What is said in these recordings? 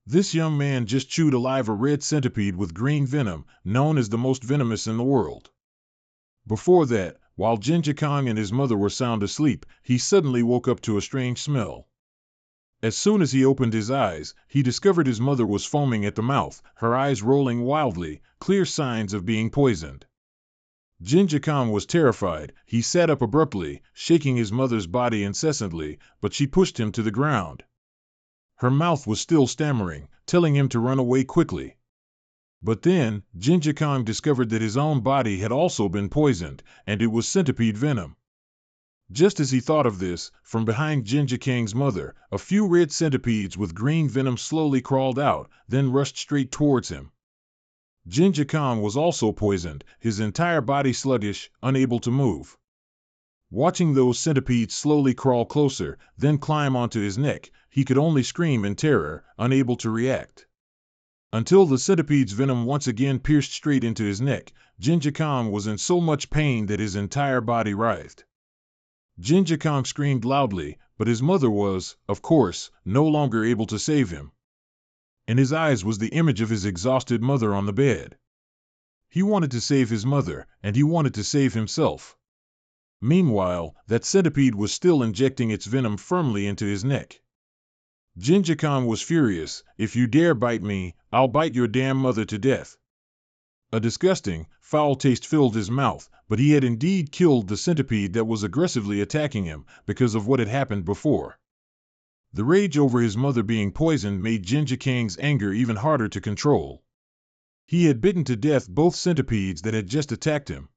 This young man just chewed alive a red centipede with green venom, known as the most venomous in the world. Before that, while Jinja Kong and his mother were sound asleep, he suddenly woke up to a strange smell. As soon as he opened his eyes, he discovered his mother was foaming at the mouth, her eyes rolling wildly, clear signs of being poisoned. Jinja Kong was terrified. He sat up abruptly, shaking his mother's body incessantly, but she pushed him to the ground. Her mouth was still stammering, telling him to run away quickly. But then, Jinja Kong discovered that his own body had also been poisoned, and it was centipede venom. Just as he thought of this, from behind Jinja Kong's mother, a few red centipedes with green venom slowly crawled out, then rushed straight towards him. Jinja Kong was also poisoned, his entire body sluggish, unable to move. Watching those centipedes slowly crawl closer, then climb onto his neck, he could only scream in terror, unable to react. Until the centipede's venom once again pierced straight into his neck, Jinja Kong was in so much pain that his entire body writhed. Jinja Kong screamed loudly, but his mother was, of course, no longer able to save him. In his eyes was the image of his exhausted mother on the bed. He wanted to save his mother, and he wanted to save himself. Meanwhile, that centipede was still injecting its venom firmly into his neck. Jinja Kong was furious. "If you dare bite me, I'll bite your damn mother to death." A disgusting, foul taste filled his mouth, but he had indeed killed the centipede that was aggressively attacking him because of what had happened before. The rage over his mother being poisoned made Jinja Kong's anger even harder to control. He had bitten to death both centipedes that had just attacked him.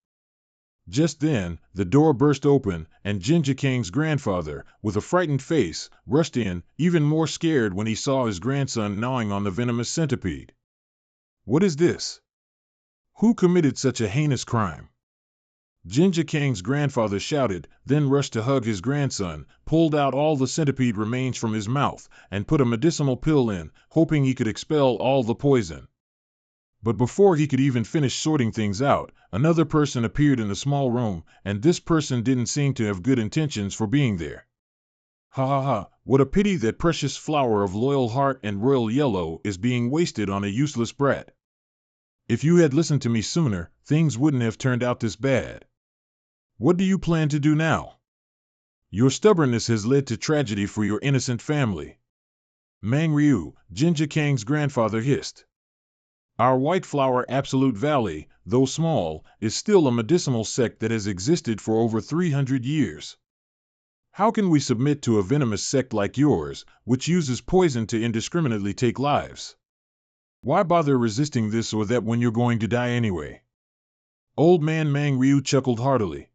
Just then, the door burst open, and Jinja Kong's grandfather, with a frightened face, rushed in, even more scared when he saw his grandson gnawing on the venomous centipede. "What is this? Who committed such a heinous crime?" Jinja Kong's grandfather shouted, then rushed to hug his grandson, pulled out all the centipede remains from his mouth, and put a medicinal pill in, hoping he could expel all the poison. But before he could even finish sorting things out, another person appeared in the small room, and this person didn't seem to have good intentions for being there. "Ha ha ha, what a pity that precious flower of loyal heart and royal yellow is being wasted on a useless brat. If you had listened to me sooner, things wouldn't have turned out this bad. What do you plan to do now? Your stubbornness has led to tragedy for your innocent family." "Mang Ryu," Jinja Kong's grandfather hissed. "Our White Flower Absolute Valley, though small, is still a medicinal sect that has existed for over 300 years. How can we submit to a venomous sect like yours, which uses poison to indiscriminately take lives? Why bother resisting this or that when you're going to die anyway?" Old man Mang Ryu chuckled heartily.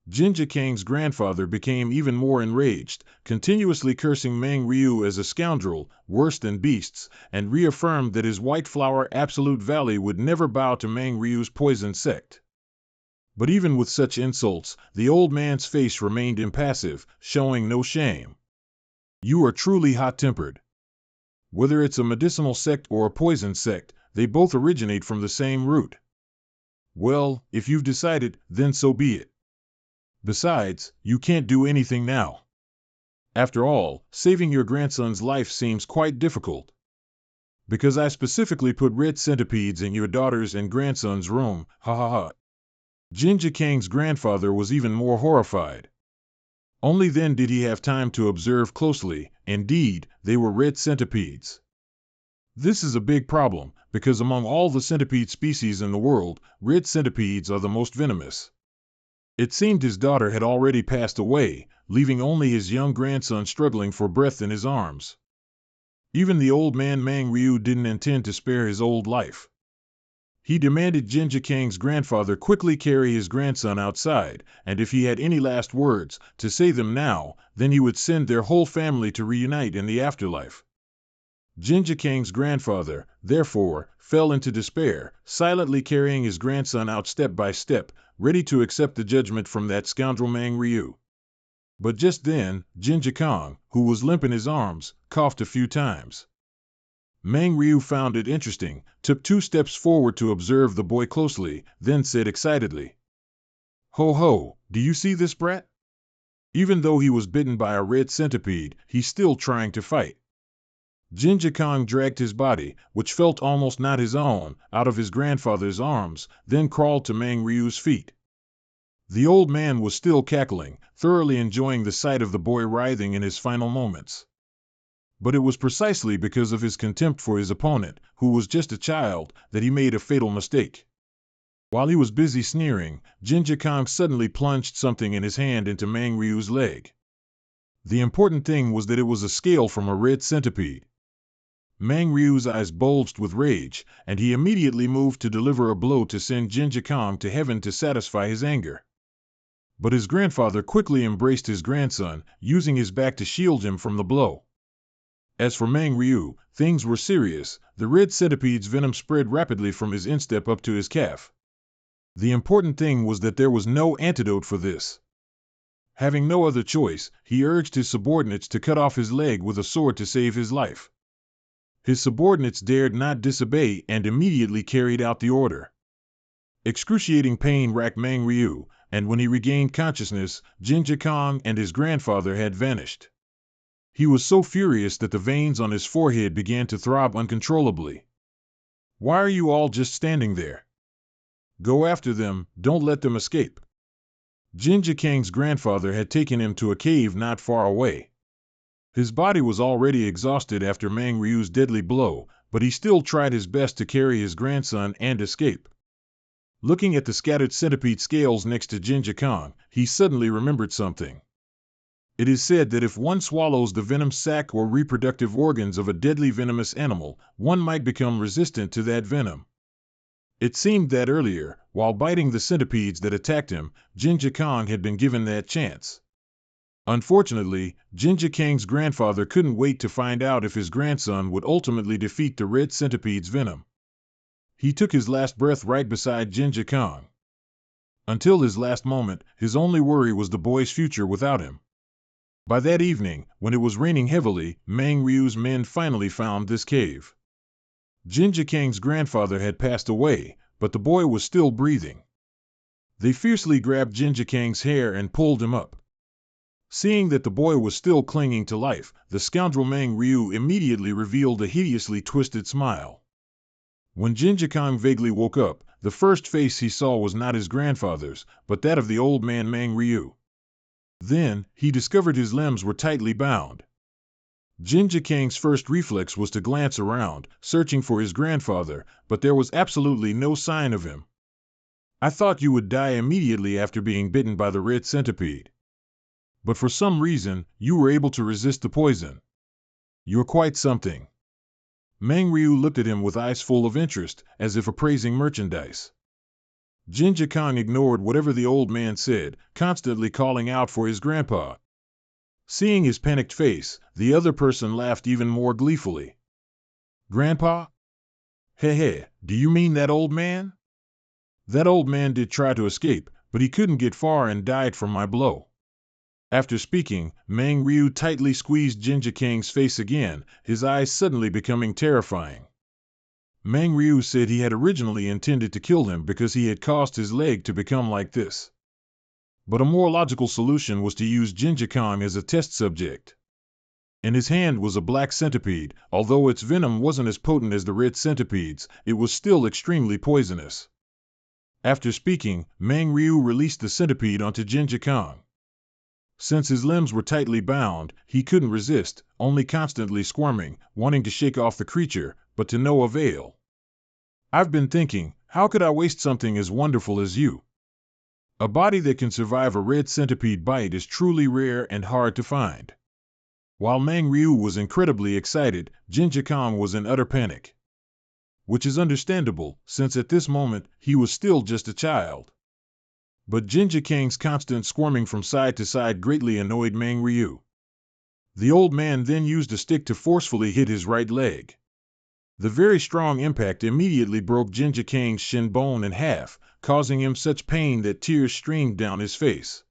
Jinja Kong's grandfather became even more enraged, continuously cursing Mang Ryu as a scoundrel, worse than beasts, and reaffirmed that his White Flower Absolute Valley would never bow to Mang Ryu's poison sect. But even with such insults, the old man's face remained impassive, showing no shame. "You are truly hot-tempered. Whether it's a medicinal sect or a poison sect, they both originate from the same root. Well, if you've decided, then so be it. Besides, you can't do anything now. After all, saving your grandson's life seems quite difficult. Because I specifically put red centipedes in your daughter's and grandson's room, ha ha ha." Jinja Kong's grandfather was even more horrified. Only then did he have time to observe closely. Indeed, they were red centipedes. This is a big problem, because among all the centipede species in the world, red centipedes are the most venomous. It seemed his daughter had already passed away, leaving only his young grandson struggling for breath in his arms. Even the old man Mang Ryu didn't intend to spare his old life. He demanded Jinja Kong's grandfather quickly carry his grandson outside, and if he had any last words, to say them now, then he would send their whole family to reunite in the afterlife. Jinja Kong's grandfather, therefore, fell into despair, silently carrying his grandson out step by step, ready to accept the judgment from that scoundrel Mang Ryu. But just then, Jinja Kong, who was limp in his arms, coughed a few times. Mang Ryu found it interesting, took 2 steps forward to observe the boy closely, then said excitedly, "Ho ho, do you see this brat? Even though he was bitten by a red centipede, he's still trying to fight. Jinja Kong dragged his body, which felt almost not his own, out of his grandfather's arms, then crawled to Mang Ryu's feet. The old man was still cackling, thoroughly enjoying the sight of the boy writhing in his final moments. But it was precisely because of his contempt for his opponent, who was just a child, that he made a fatal mistake. While he was busy sneering, Jinja Kong suddenly plunged something in his hand into Mang Ryu's leg. The important thing was that it was a scale from a red centipede. Mang Ryu's eyes bulged with rage, and he immediately moved to deliver a blow to send Jinja Kong to heaven to satisfy his anger. But his grandfather quickly embraced his grandson, using his back to shield him from the blow. As for Mang Ryu, things were serious. The red centipede's venom spread rapidly from his instep up to his calf. The important thing was that there was no antidote for this. Having no other choice, he urged his subordinates to cut off his leg with a sword to save his life. His subordinates dared not disobey and immediately carried out the order. Excruciating pain racked Mang Ryu, and when he regained consciousness, Jinja Kong and his grandfather had vanished. He was so furious that the veins on his forehead began to throb uncontrollably. "Why are you all just standing there? Go after them, don't let them escape." Jinja Kang's grandfather had taken him to a cave not far away. His body was already exhausted after Mang Ryu's deadly blow, but he still tried his best to carry his grandson and escape. Looking at the scattered centipede scales next to Jinja Kong, he suddenly remembered something. It is said that if one swallows the venom sac or reproductive organs of a deadly venomous animal, one might become resistant to that venom. It seemed that earlier, while biting the centipedes that attacked him, Jinja Kong had been given that chance. Unfortunately, Jinja Kang's grandfather couldn't wait to find out if his grandson would ultimately defeat the red centipede's venom. He took his last breath right beside Jinja Kong. Until his last moment, his only worry was the boy's future without him. By that evening, when it was raining heavily, Mang Ryu's men finally found this cave. Jinja Kang's grandfather had passed away, but the boy was still breathing. They fiercely grabbed Jinja Kang's hair and pulled him up. Seeing that the boy was still clinging to life, the scoundrel Mang Ryu immediately revealed a hideously twisted smile. When Jinja Kong vaguely woke up, the first face he saw was not his grandfather's, but that of the old man Mang Ryu. Then, he discovered his limbs were tightly bound. Jinja Kang's first reflex was to glance around, searching for his grandfather, but there was absolutely no sign of him. "I thought you would die immediately after being bitten by the red centipede. But for some reason, you were able to resist the poison. You're quite something." Mang Ryu looked at him with eyes full of interest, as if appraising merchandise. Jinja Kong ignored whatever the old man said, constantly calling out for his grandpa. Seeing his panicked face, the other person laughed even more gleefully. "Grandpa? Hey, do you mean that old man? That old man did try to escape, but he couldn't get far and died from my blow." After speaking, Mang Ryu tightly squeezed Jinja Kang's face again, his eyes suddenly becoming terrifying. Mang Ryu said he had originally intended to kill him because he had caused his leg to become like this. But a more logical solution was to use Jinja Kong as a test subject. In his hand was a black centipede. Although its venom wasn't as potent as the red centipede's, it was still extremely poisonous. After speaking, Mang Ryu released the centipede onto Jinja Kong. Since his limbs were tightly bound, he couldn't resist, only constantly squirming, wanting to shake off the creature, but to no avail. "I've been thinking, how could I waste something as wonderful as you? A body that can survive a red centipede bite is truly rare and hard to find." While Mang Ryu was incredibly excited, Jinja Kong was in utter panic. Which is understandable, since at this moment, he was still just a child. But Jinja Kang's constant squirming from side to side greatly annoyed Mang Ryu. The old man then used a stick to forcefully hit his right leg. The very strong impact immediately broke Jinja Kang's shin bone in half, causing him such pain that tears streamed down his face.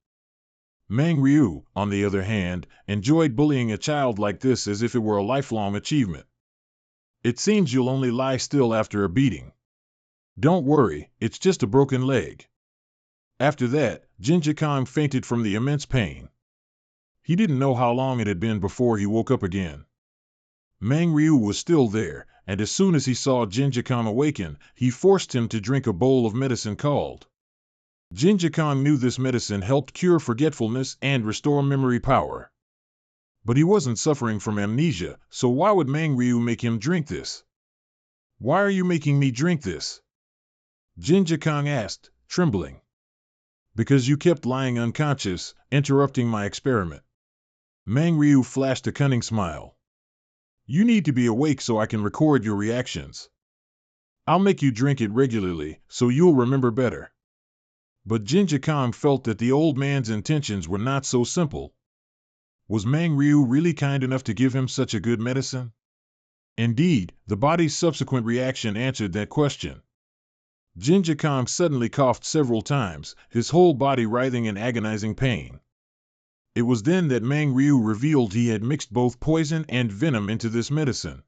Mang Ryu, on the other hand, enjoyed bullying a child like this as if it were a lifelong achievement. "It seems you'll only lie still after a beating. Don't worry, it's just a broken leg." After that, Jinja Kong fainted from the immense pain. He didn't know how long it had been before he woke up again. Mang Ryu was still there, and as soon as he saw Jinja-Kong awaken, he forced him to drink a bowl of medicine called. Jinja-Kong knew this medicine helped cure forgetfulness and restore memory power. But he wasn't suffering from amnesia, so why would Mang Ryu make him drink this? Why are you making me drink this? Jinja-Kong asked, trembling. Because you kept lying unconscious, interrupting my experiment. Mang Ryu flashed a cunning smile. You need to be awake so I can record your reactions. I'll make you drink it regularly, so you'll remember better. But Jinja-Kong felt that the old man's intentions were not so simple. Was Mang Ryu really kind enough to give him such a good medicine? Indeed, the body's subsequent reaction answered that question. Jinja-Kong suddenly coughed several times, his whole body writhing in agonizing pain. It was then that Mang Ryu revealed he had mixed both poison and venom into this medicine.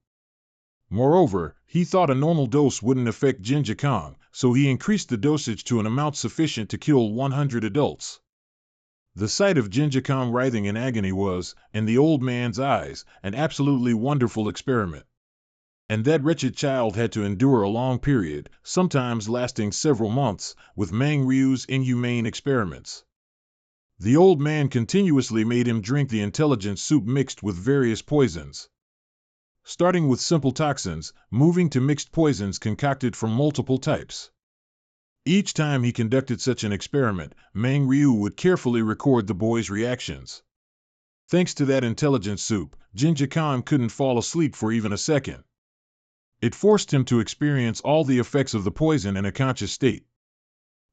Moreover, he thought a normal dose wouldn't affect Jinja-Kong, so he increased the dosage to an amount sufficient to kill 100 adults. The sight of Jinja-Kong writhing in agony was, in the old man's eyes, an absolutely wonderful experiment. And that wretched child had to endure a long period, sometimes lasting several months, with Mang Ryu's inhumane experiments. The old man continuously made him drink the intelligence soup mixed with various poisons. Starting with simple toxins, moving to mixed poisons concocted from multiple types. Each time he conducted such an experiment, Mang Ryu would carefully record the boy's reactions. Thanks to that intelligence soup, Jinja-Kong couldn't fall asleep for even a second. It forced him to experience all the effects of the poison in a conscious state.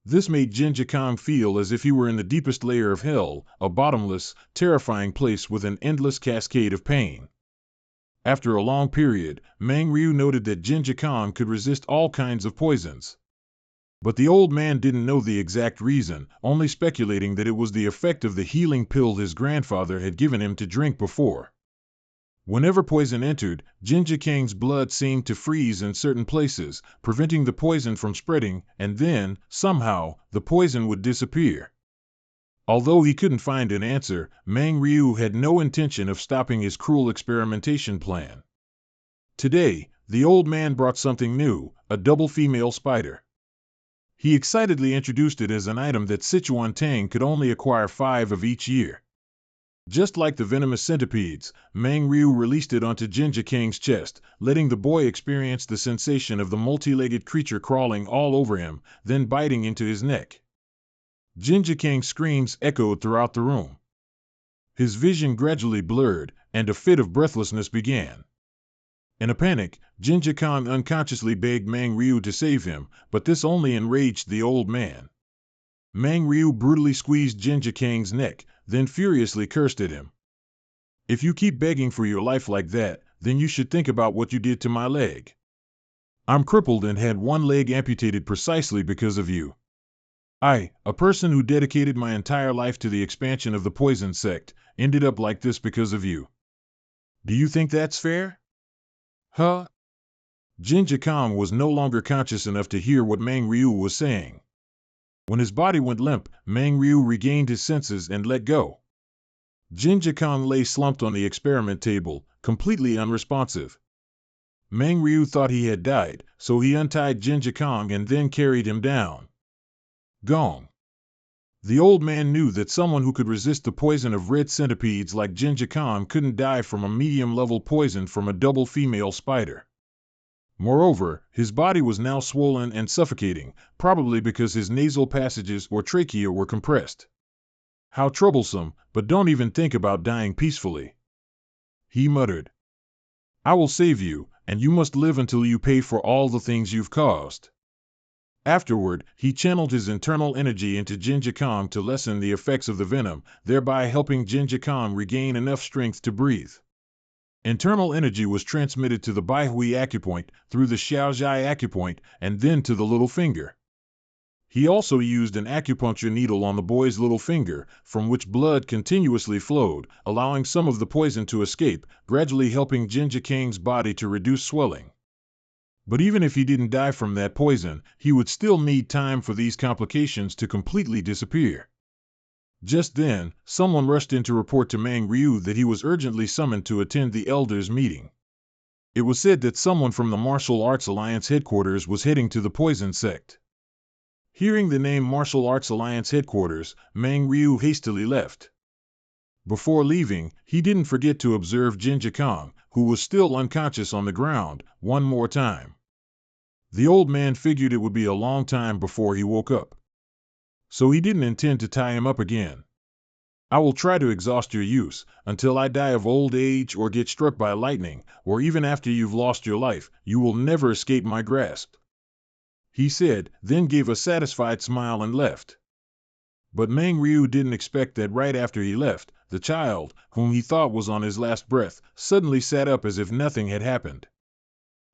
This made Jinja-Kong feel as if he were in the deepest layer of hell, a bottomless, terrifying place with an endless cascade of pain. After a long period, Mang Ryu noted that Jinja-Kong could resist all kinds of poisons. But the old man didn't know the exact reason, only speculating that it was the effect of the healing pill his grandfather had given him to drink before. Whenever poison entered, Jinja-Kong's blood seemed to freeze in certain places, preventing the poison from spreading, and then, somehow, the poison would disappear. Although he couldn't find an answer, Mang Ryu had no intention of stopping his cruel experimentation plan. Today, the old man brought something new, a double female spider. He excitedly introduced it as an item that Sichuan Tang could only acquire 5 of each year. Just like the venomous centipedes, Mang Ryu released it onto Jinja-Kong's chest, letting the boy experience the sensation of the multi-legged creature crawling all over him, then biting into his neck. Jinja-Kong's screams echoed throughout the room. His vision gradually blurred, and a fit of breathlessness began. In a panic, Jinja-Kong unconsciously begged Mang Ryu to save him, but this only enraged the old man. Mang Ryu brutally squeezed Jinja-Kong's neck, then furiously cursed at him. If you keep begging for your life like that, then you should think about what you did to my leg. I'm crippled and had one leg amputated precisely because of you. I, a person who dedicated my entire life to the expansion of the poison sect, ended up like this because of you. Do you think that's fair? Huh? Jinja-Kong was no longer conscious enough to hear what Mang Ryu was saying. When his body went limp, Mang Ryu regained his senses and let go. Jinja-Kong lay slumped on the experiment table, completely unresponsive. Mang Ryu thought he had died, so he untied Jinja-Kong and then carried him down. Gong. The old man knew that someone who could resist the poison of red centipedes like Jinja-Kong couldn't die from a medium-level poison from a double female spider. Moreover, his body was now swollen and suffocating, probably because his nasal passages or trachea were compressed. How troublesome, but don't even think about dying peacefully. He muttered. I will save you, and you must live until you pay for all the things you've caused. Afterward, he channeled his internal energy into Jinja-Kong to lessen the effects of the venom, thereby helping Jinja-Kong regain enough strength to breathe. Internal energy was transmitted to the Baihui acupoint, through the Xiaozhai acupoint, and then to the little finger. He also used an acupuncture needle on the boy's little finger, from which blood continuously flowed, allowing some of the poison to escape, gradually helping Jinja-Kong's body to reduce swelling. But even if he didn't die from that poison, he would still need time for these complications to completely disappear. Just then, someone rushed in to report to Mang Ryu that he was urgently summoned to attend the elders' meeting. It was said that someone from the Martial Arts Alliance headquarters was heading to the poison sect. Hearing the name Martial Arts Alliance headquarters, Mang Ryu hastily left. Before leaving, he didn't forget to observe Jinja Kong, who was still unconscious on the ground, one more time. The old man figured it would be a long time before he woke up, so he didn't intend to tie him up again. I will try to exhaust your use, until I die of old age or get struck by lightning, or even after you've lost your life, you will never escape my grasp, he said, then gave a satisfied smile and left. But Mang Ryu didn't expect that right after he left, the child, whom he thought was on his last breath, suddenly sat up as if nothing had happened.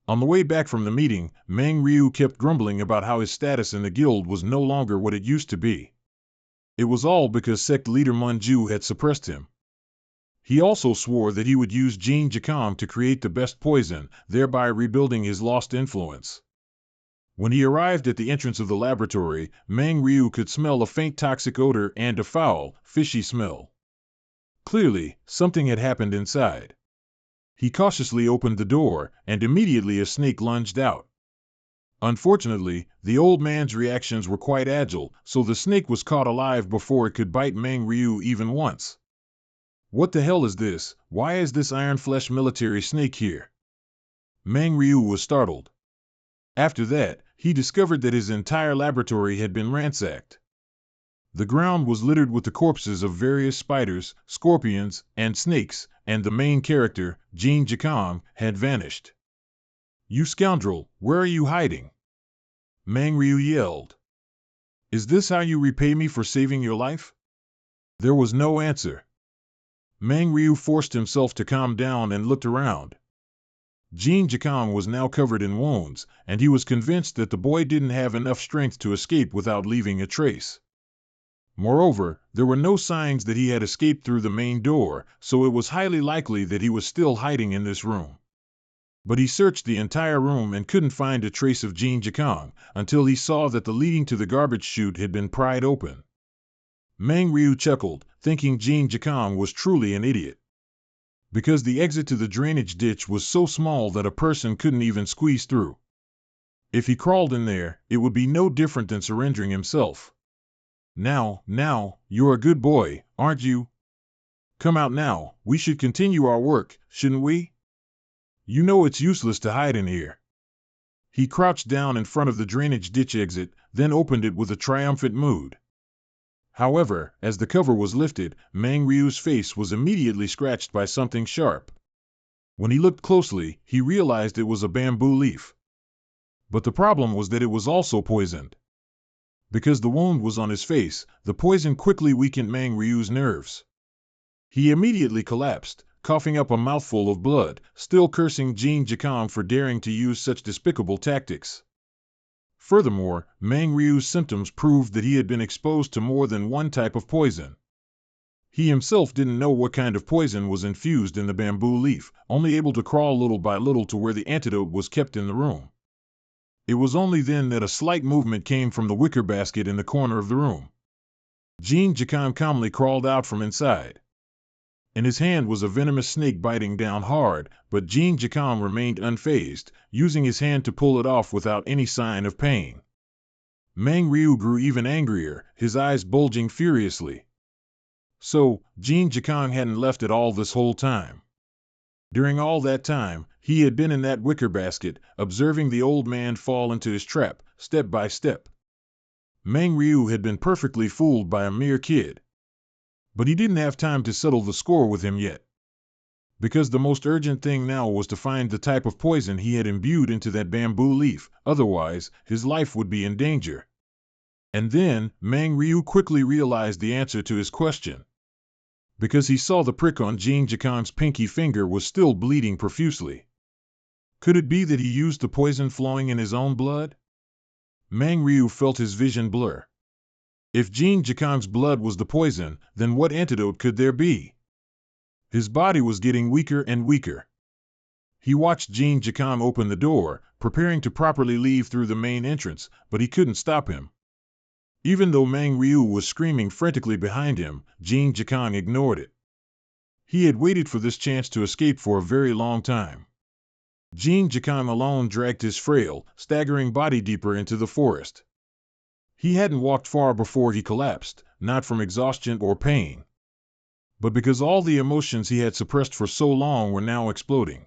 On the way back from the meeting, Mang Ryu kept grumbling about how his status in the guild was no longer what it used to be. It was all because sect leader Manju had suppressed him. He also swore that he would use Jin Jakam to create the best poison, thereby rebuilding his lost influence. When he arrived at the entrance of the laboratory, Mang Ryu could smell a faint toxic odor and a foul, fishy smell. Clearly, something had happened inside. He cautiously opened the door, and immediately a snake lunged out. Unfortunately, the old man's reactions were quite agile, so the snake was caught alive before it could bite Mang Ryu even once. What the hell is this? Why is this Iron Flesh military snake here? Mang Ryu was startled. After that, he discovered that his entire laboratory had been ransacked. The ground was littered with the corpses of various spiders, scorpions, and snakes, and the main character, Jin Jakam, had vanished. You scoundrel, where are you hiding? Mang Ryu yelled. Is this how you repay me for saving your life? There was no answer. Mang Ryu forced himself to calm down and looked around. Jin Jakam was now covered in wounds, and he was convinced that the boy didn't have enough strength to escape without leaving a trace. Moreover, there were no signs that he had escaped through the main door, so it was highly likely that he was still hiding in this room. But he searched the entire room and couldn't find a trace of Jin Jakam, until he saw that the leading to the garbage chute had been pried open. Mang Ryu chuckled, thinking Jin Jakam was truly an idiot. Because the exit to the drainage ditch was so small that a person couldn't even squeeze through. If he crawled in there, it would be no different than surrendering himself. Now, you're a good boy, aren't you? Come out now, we should continue our work, shouldn't we? You know it's useless to hide in here. He crouched down in front of the drainage ditch exit, then opened it with a triumphant mood. However, as the cover was lifted, Mang Ryu's face was immediately scratched by something sharp. When he looked closely, he realized it was a bamboo leaf. But the problem was that it was also poisoned. Because the wound was on his face, the poison quickly weakened Mang Ryu's nerves. He immediately collapsed, coughing up a mouthful of blood, still cursing Jin Jakam for daring to use such despicable tactics. Furthermore, Mang Ryu's symptoms proved that he had been exposed to more than one type of poison. He himself didn't know what kind of poison was infused in the bamboo leaf, only able to crawl little by little to where the antidote was kept in the room. It was only then that a slight movement came from the wicker basket in the corner of the room. Jin Jakam calmly crawled out from inside. In his hand was a venomous snake biting down hard, but Jin Jakam remained unfazed, using his hand to pull it off without any sign of pain. Mang Ryu grew even angrier, his eyes bulging furiously. So, Jin Jakam hadn't left at all this whole time. During all that time, he had been in that wicker basket, observing the old man fall into his trap, step by step. Mang Ryu had been perfectly fooled by a mere kid. But he didn't have time to settle the score with him yet. Because the most urgent thing now was to find the type of poison he had imbued into that bamboo leaf, otherwise, his life would be in danger. And then, Mang Ryu quickly realized the answer to his question. Because he saw the prick on Jin Jakam's pinky finger was still bleeding profusely. Could it be that he used the poison flowing in his own blood? Mang Ryu felt his vision blur. If Jin Jakam's blood was the poison, then what antidote could there be? His body was getting weaker and weaker. He watched Jin Jakam open the door, preparing to properly leave through the main entrance, but he couldn't stop him. Even though Mang Ryu was screaming frantically behind him, Jin Jakam ignored it. He had waited for this chance to escape for a very long time. Jin Jikang alone dragged his frail, staggering body deeper into the forest. He hadn't walked far before he collapsed, not from exhaustion or pain, but because all the emotions he had suppressed for so long were now exploding.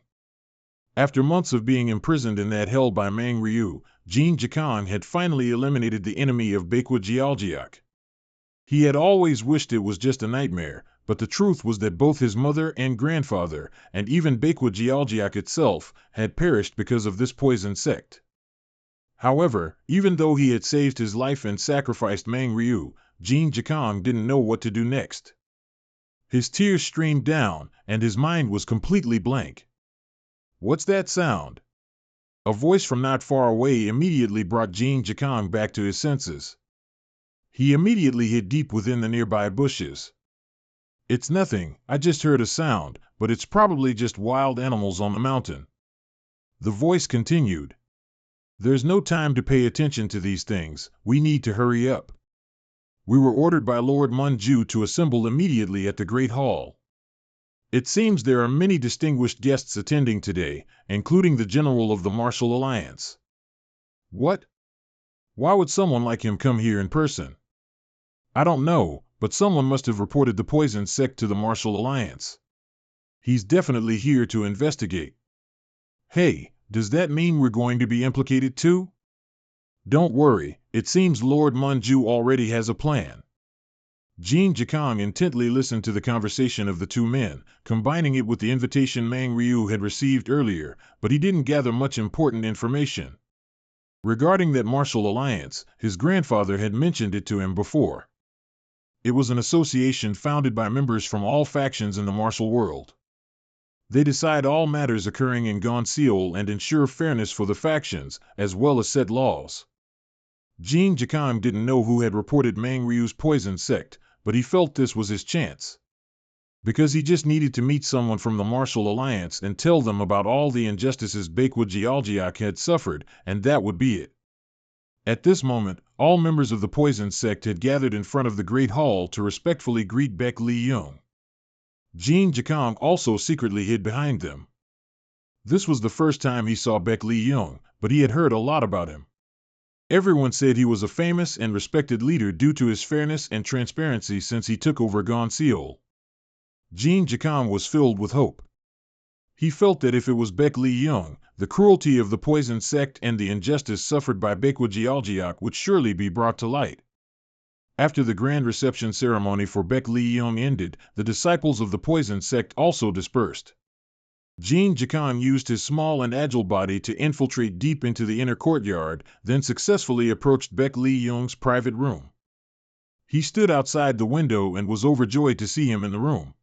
After months of being imprisoned in that hell by Mang Ryu, Jin Jikang had finally eliminated the enemy of Baekwa Jialjiak. He had always wished it was just a nightmare, but the truth was that both his mother and grandfather, and even Baekwa Jialjiak itself, had perished because of this poison sect. However, even though he had saved his life and sacrificed Mang Ryu, Jin Jikang didn't know what to do next. His tears streamed down, and his mind was completely blank. "What's that sound?" A voice from not far away immediately brought Jin Jikang back to his senses. He immediately hid deep within the nearby bushes. "It's nothing, I just heard a sound, but it's probably just wild animals on the mountain." The voice continued. "There's no time to pay attention to these things, we need to hurry up. We were ordered by Lord Manju to assemble immediately at the Great Hall. It seems there are many distinguished guests attending today, including the General of the Martial Alliance." "What? Why would someone like him come here in person?" "I don't know, but someone must have reported the poison sect to the Martial Alliance. He's definitely here to investigate." "Hey, does that mean we're going to be implicated too?" "Don't worry, it seems Lord Manju already has a plan." Jin Jikang intently listened to the conversation of the two men, combining it with the invitation Mang Ryu had received earlier, but he didn't gather much important information. Regarding that martial alliance, his grandfather had mentioned it to him before. It was an association founded by members from all factions in the martial world. They decide all matters occurring in Gonseol and ensure fairness for the factions, as well as set laws. Jin Jikang didn't know who had reported Mang Ryu's poison sect, but he felt this was his chance. Because he just needed to meet someone from the Martial Alliance and tell them about all the injustices Baekwa Jialjiak had suffered, and that would be it. At this moment, all members of the poison sect had gathered in front of the Great Hall to respectfully greet Baek Li-young. Jin Jikang also secretly hid behind them. This was the first time he saw Baek Li-young, but he had heard a lot about him. Everyone said he was a famous and respected leader due to his fairness and transparency since he took over Gonseol. Jin Jikang was filled with hope. He felt that if it was Baek Li-young, the cruelty of the poison sect and the injustice suffered by Baekwa Jialjiak would surely be brought to light. After the grand reception ceremony for Baek Li-young ended, the disciples of the poison sect also dispersed. Jin Jikang used his small and agile body to infiltrate deep into the inner courtyard, then successfully approached Baek Li-young's private room. He stood outside the window and was overjoyed to see him in the room.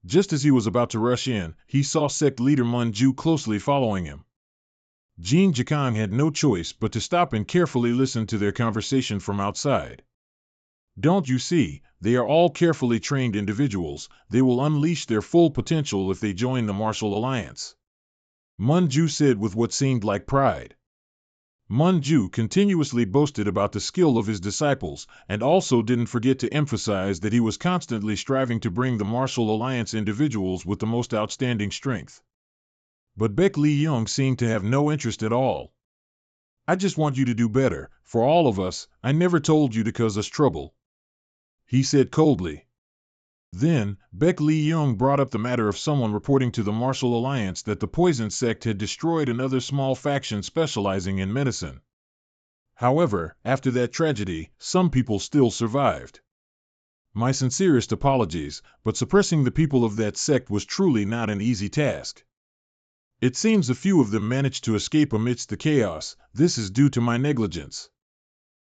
Just as he was about to rush in, he saw sect leader Manju closely following him. Jin Jikang had no choice but to stop and carefully listen to their conversation from outside. "Don't you see, they are all carefully trained individuals, they will unleash their full potential if they join the Martial Alliance," Manju said with what seemed like pride. Manju continuously boasted about the skill of his disciples, and also didn't forget to emphasize that he was constantly striving to bring the Martial Alliance individuals with the most outstanding strength. But Baek Li-young seemed to have no interest at all. "I just want you to do better, for all of us, I never told you to cause us trouble," he said coldly. Then, Baek Li-young brought up the matter of someone reporting to the Martial Alliance that the poison sect had destroyed another small faction specializing in medicine. However, after that tragedy, some people still survived. "My sincerest apologies, but suppressing the people of that sect was truly not an easy task. It seems a few of them managed to escape amidst the chaos. This is due to my negligence."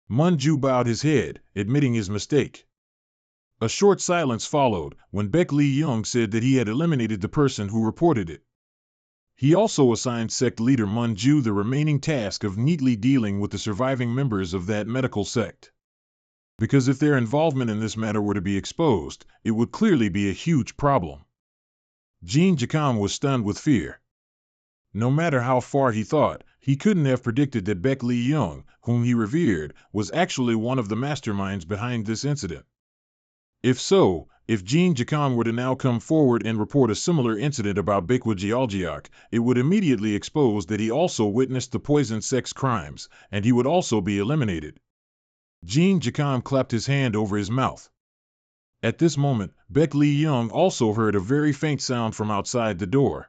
Manju bowed his head, admitting his mistake. A short silence followed, when Baek Li-young said that he had eliminated the person who reported it. He also assigned sect leader Manju the remaining task of neatly dealing with the surviving members of that medical sect. Because if their involvement in this matter were to be exposed, it would clearly be a huge problem. Jin Jikang was stunned with fear. No matter how far he thought, he couldn't have predicted that Baek Li-young, whom he revered, was actually one of the masterminds behind this incident. If so, If Jin Jikang were to now come forward and report a similar incident about Baekwa Jeoljeok, it would immediately expose that he also witnessed the poison sect's crimes, and he would also be eliminated. Jin Jikang clapped his hand over his mouth. At this moment, Baek Lee Young also heard a very faint sound from outside the door.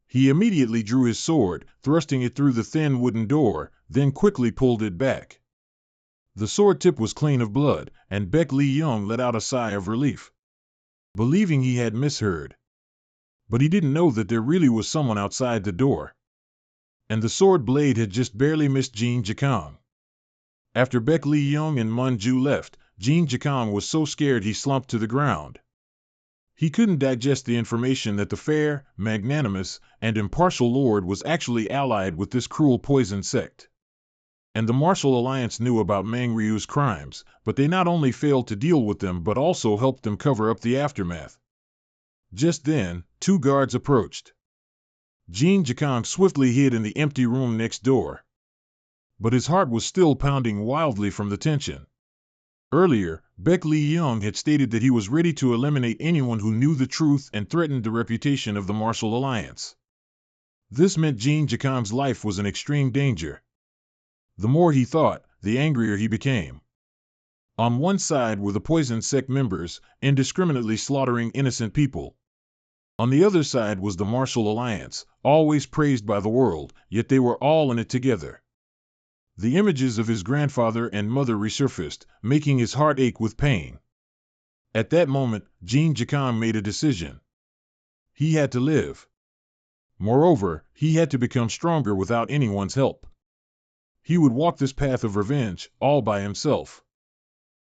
He immediately drew his sword, thrusting it through the thin wooden door, then quickly pulled it back. The sword tip was clean of blood, and Baek Lee Young let out a sigh of relief, believing he had misheard. But he didn't know that there really was someone outside the door. And the sword blade had just barely missed Jin Jikang. After Baek Lee Young and Manju left, Jin Jikang was so scared he slumped to the ground. He couldn't digest the information that the fair, magnanimous, and impartial Lord was actually allied with this cruel poison sect. And the Martial Alliance knew about Mang Ryu's crimes, but they not only failed to deal with them but also helped them cover up the aftermath. Just then, 2 guards approached. Jin Jikang swiftly hid in the empty room next door. But his heart was still pounding wildly from the tension. Earlier, Baek Lee Young had stated that he was ready to eliminate anyone who knew the truth and threatened the reputation of the Martial Alliance. This meant Jin Jikang's life was in extreme danger. The more he thought, the angrier he became. On one side were the poison sect members, indiscriminately slaughtering innocent people. On the other side was the Martial Alliance, always praised by the world, yet they were all in it together. The images of his grandfather and mother resurfaced, making his heart ache with pain. At that moment, Jin Jikang made a decision. He had to live. Moreover, he had to become stronger without anyone's help. He would walk this path of revenge, all by himself.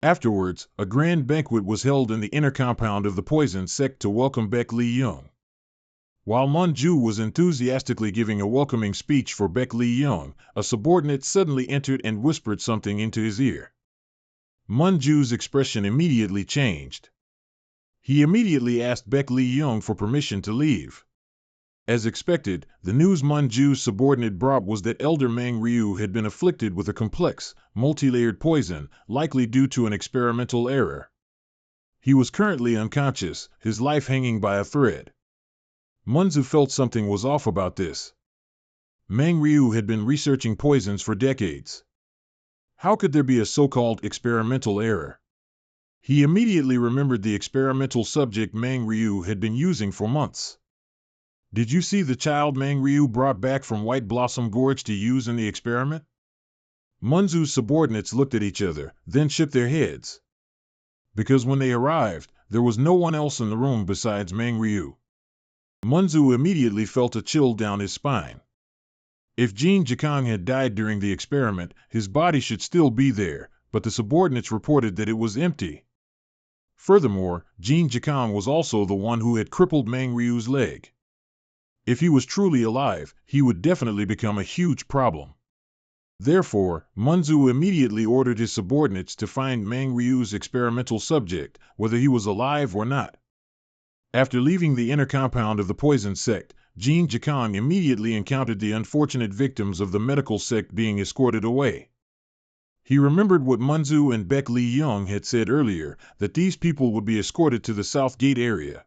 Afterwards, a grand banquet was held in the inner compound of the poison sect to welcome Baek Lee Young. While Manju was enthusiastically giving a welcoming speech for Baek Lee Young, a subordinate suddenly entered and whispered something into his ear. Manju's expression immediately changed. He immediately asked Baek Lee Young for permission to leave. As expected, the news Manju's subordinate brought was that Elder Mang Ryu had been afflicted with a complex, multi-layered poison, likely due to an experimental error. He was currently unconscious, his life hanging by a thread. Manju felt something was off about this. Mang Ryu had been researching poisons for decades. How could there be a so-called experimental error? He immediately remembered the experimental subject Mang Ryu had been using for months. Did you see the child Mang Ryu brought back from White Blossom Gorge to use in the experiment? Manju's subordinates looked at each other, then shook their heads. Because when they arrived, there was no one else in the room besides Mang Ryu. Manju immediately felt a chill down his spine. If Jin Jikang had died during the experiment, his body should still be there, but the subordinates reported that it was empty. Furthermore, Jin Jikang was also the one who had crippled Mang Ryu's leg. If he was truly alive, he would definitely become a huge problem. Therefore, Manju immediately ordered his subordinates to find Mang Ryu's experimental subject, whether he was alive or not. After leaving the inner compound of the poison sect, Jin Jikang immediately encountered the unfortunate victims of the medical sect being escorted away. He remembered what Manju and Baek Lee Young had said earlier, that these people would be escorted to the South Gate area.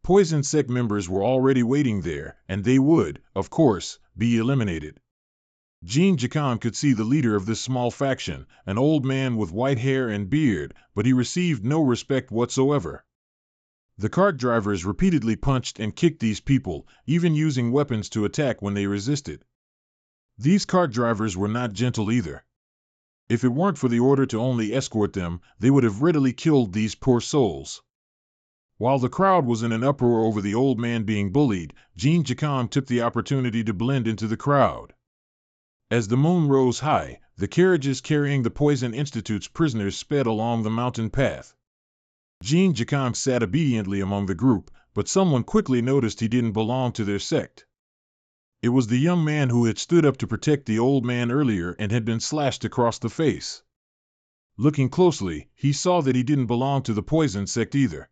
Poison sect members were already waiting there, and they would, of course, be eliminated. Jin Jikang could see the leader of this small faction, an old man with white hair and beard, but he received no respect whatsoever. The cart drivers repeatedly punched and kicked these people, even using weapons to attack when they resisted. These cart drivers were not gentle either. If it weren't for the order to only escort them, they would have readily killed these poor souls. While the crowd was in an uproar over the old man being bullied, Jin Jikang took the opportunity to blend into the crowd. As the moon rose high, the carriages carrying the Poison Institute's prisoners sped along the mountain path. Jin Jikang sat obediently among the group, but someone quickly noticed he didn't belong to their sect. It was the young man who had stood up to protect the old man earlier and had been slashed across the face. Looking closely, he saw that he didn't belong to the poison sect either.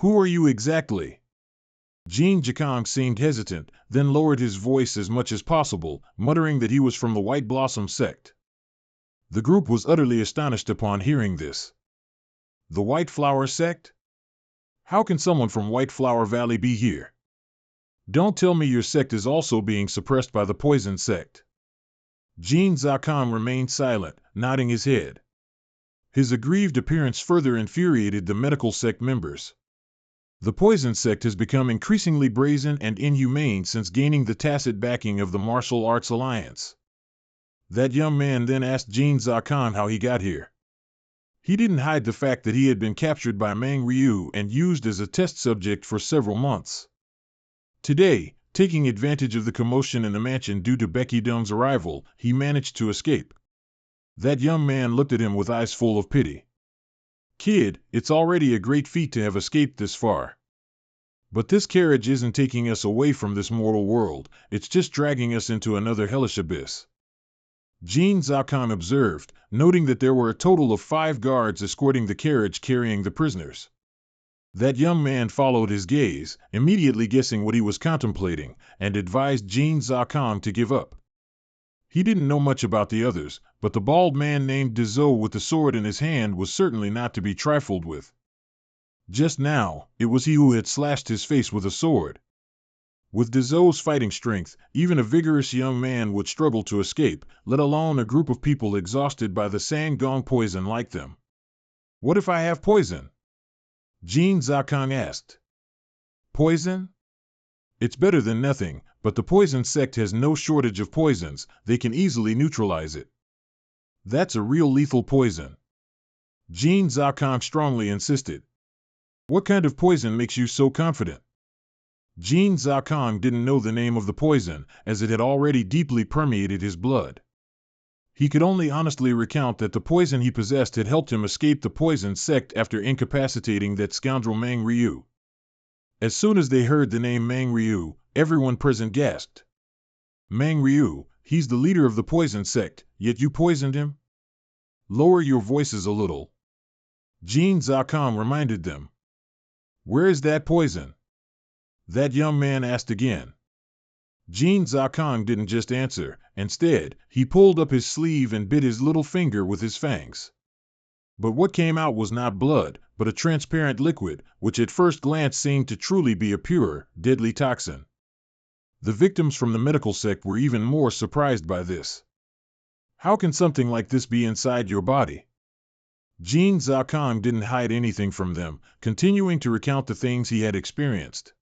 Who are you exactly? Jin Jikang seemed hesitant, then lowered his voice as much as possible, muttering that he was from the White Blossom sect. The group was utterly astonished upon hearing this. The White Flower Sect? How can someone from White Flower Valley be here? Don't tell me your sect is also being suppressed by the Poison Sect. Jin Zakam remained silent, nodding his head. His aggrieved appearance further infuriated the medical sect members. The Poison Sect has become increasingly brazen and inhumane since gaining the tacit backing of the Martial Arts Alliance. That young man then asked Jin Zakam how he got here. He didn't hide the fact that he had been captured by Mang Ryu and used as a test subject for several months. Today, taking advantage of the commotion in the mansion due to Becky Dung's arrival, he managed to escape. That young man looked at him with eyes full of pity. Kid, it's already a great feat to have escaped this far. But this carriage isn't taking us away from this mortal world, it's just dragging us into another hellish abyss. Jin Zakam observed, noting that there were a total of 5 guards escorting the carriage carrying the prisoners. That young man followed his gaze, immediately guessing what he was contemplating, and advised Jin Zakam to give up. He didn't know much about the others, but the bald man named Dezou with the sword in his hand was certainly not to be trifled with. Just now, it was he who had slashed his face with a sword. With Dezou's fighting strength, even a vigorous young man would struggle to escape, let alone a group of people exhausted by the Sangong poison like them. What if I have poison? Jin Zakang asked. Poison? It's better than nothing, but the Poison Sect has no shortage of poisons, they can easily neutralize it. That's a real lethal poison. Jin Zakang strongly insisted. What kind of poison makes you so confident? Jin Zakang didn't know the name of the poison, as it had already deeply permeated his blood. He could only honestly recount that the poison he possessed had helped him escape the Poison Sect after incapacitating that scoundrel Mang Ryu. As soon as they heard the name Mang Ryu, everyone present gasped. Mang Ryu, he's the leader of the Poison Sect, yet you poisoned him? Lower your voices a little. Jin Zakam reminded them. Where is that poison? That young man asked again. Jin Zakang didn't just answer. Instead, he pulled up his sleeve and bit his little finger with his fangs. But what came out was not blood, but a transparent liquid, which at first glance seemed to truly be a pure, deadly toxin. The victims from the medical sect were even more surprised by this. How can something like this be inside your body? Jin Zakang didn't hide anything from them, continuing to recount the things he had experienced,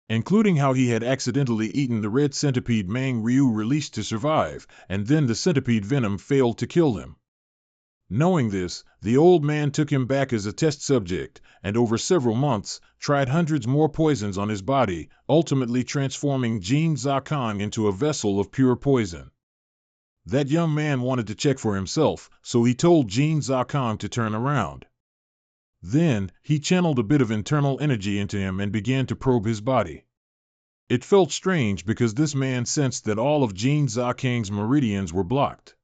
including how he had accidentally eaten the red centipede Mang Ryu released to survive, and then the centipede venom failed to kill him. Knowing this, the old man took him back as a test subject, and over several months, tried hundreds more poisons on his body, ultimately transforming Jin Zakang into a vessel of pure poison. That young man wanted to check for himself, so he told Jin Zakang to turn around. Then, he channeled a bit of internal energy into him and began to probe his body. It felt strange because this man sensed that all of Jin Zakang's meridians were blocked.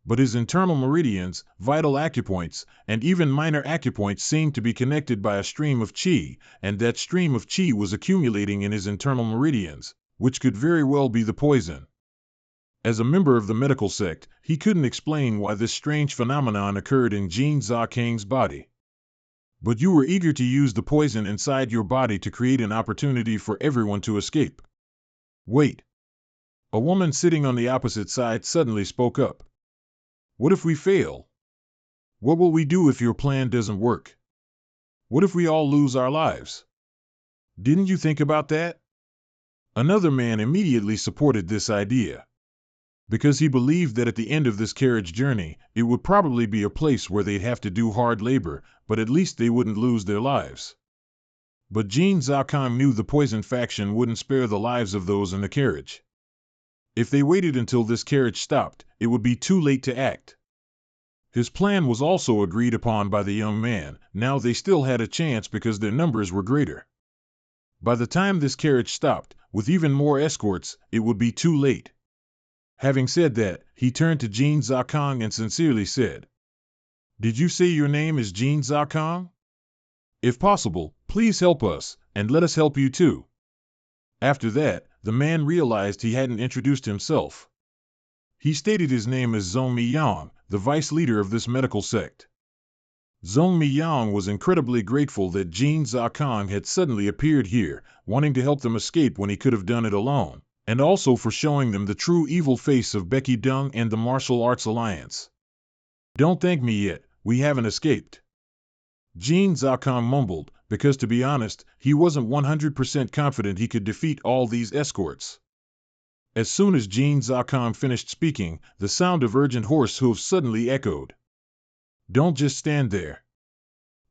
But his internal meridians, vital acupoints, and even minor acupoints seemed to be connected by a stream of qi, and that stream of qi was accumulating in his internal meridians, which could very well be the poison. As a member of the medical sect, he couldn't explain why this strange phenomenon occurred in Jin Zakang's body. But you were eager to use the poison inside your body to create an opportunity for everyone to escape. Wait. A woman sitting on the opposite side suddenly spoke up. What if we fail? What will we do if your plan doesn't work? What if we all lose our lives? Didn't you think about that? Another man immediately supported this idea, because he believed that at the end of this carriage journey, it would probably be a place where they'd have to do hard labor, but at least they wouldn't lose their lives. But Jin Zakang knew the poison faction wouldn't spare the lives of those in the carriage. If they waited until this carriage stopped, it would be too late to act. His plan was also agreed upon by the young man. Now they still had a chance because their numbers were greater. By the time this carriage stopped, with even more escorts, it would be too late. Having said that, he turned to Jin Zakang and sincerely said, Did you say your name is Jin Zakang? If possible, please help us, and let us help you too. After that, the man realized he hadn't introduced himself. He stated his name as Zhong Miyang, the vice leader of this medical sect. Zhong Miyang was incredibly grateful that Jin Zakong had suddenly appeared here, wanting to help them escape when he could have done it alone, and also for showing them the true evil face of Becky Dung and the Martial Arts Alliance. "Don't thank me yet, we haven't escaped," Jin Zakong mumbled, because to be honest, he wasn't 100% confident he could defeat all these escorts. As soon as Jin Zakong finished speaking, the sound of urgent horse hooves suddenly echoed. "Don't just stand there,"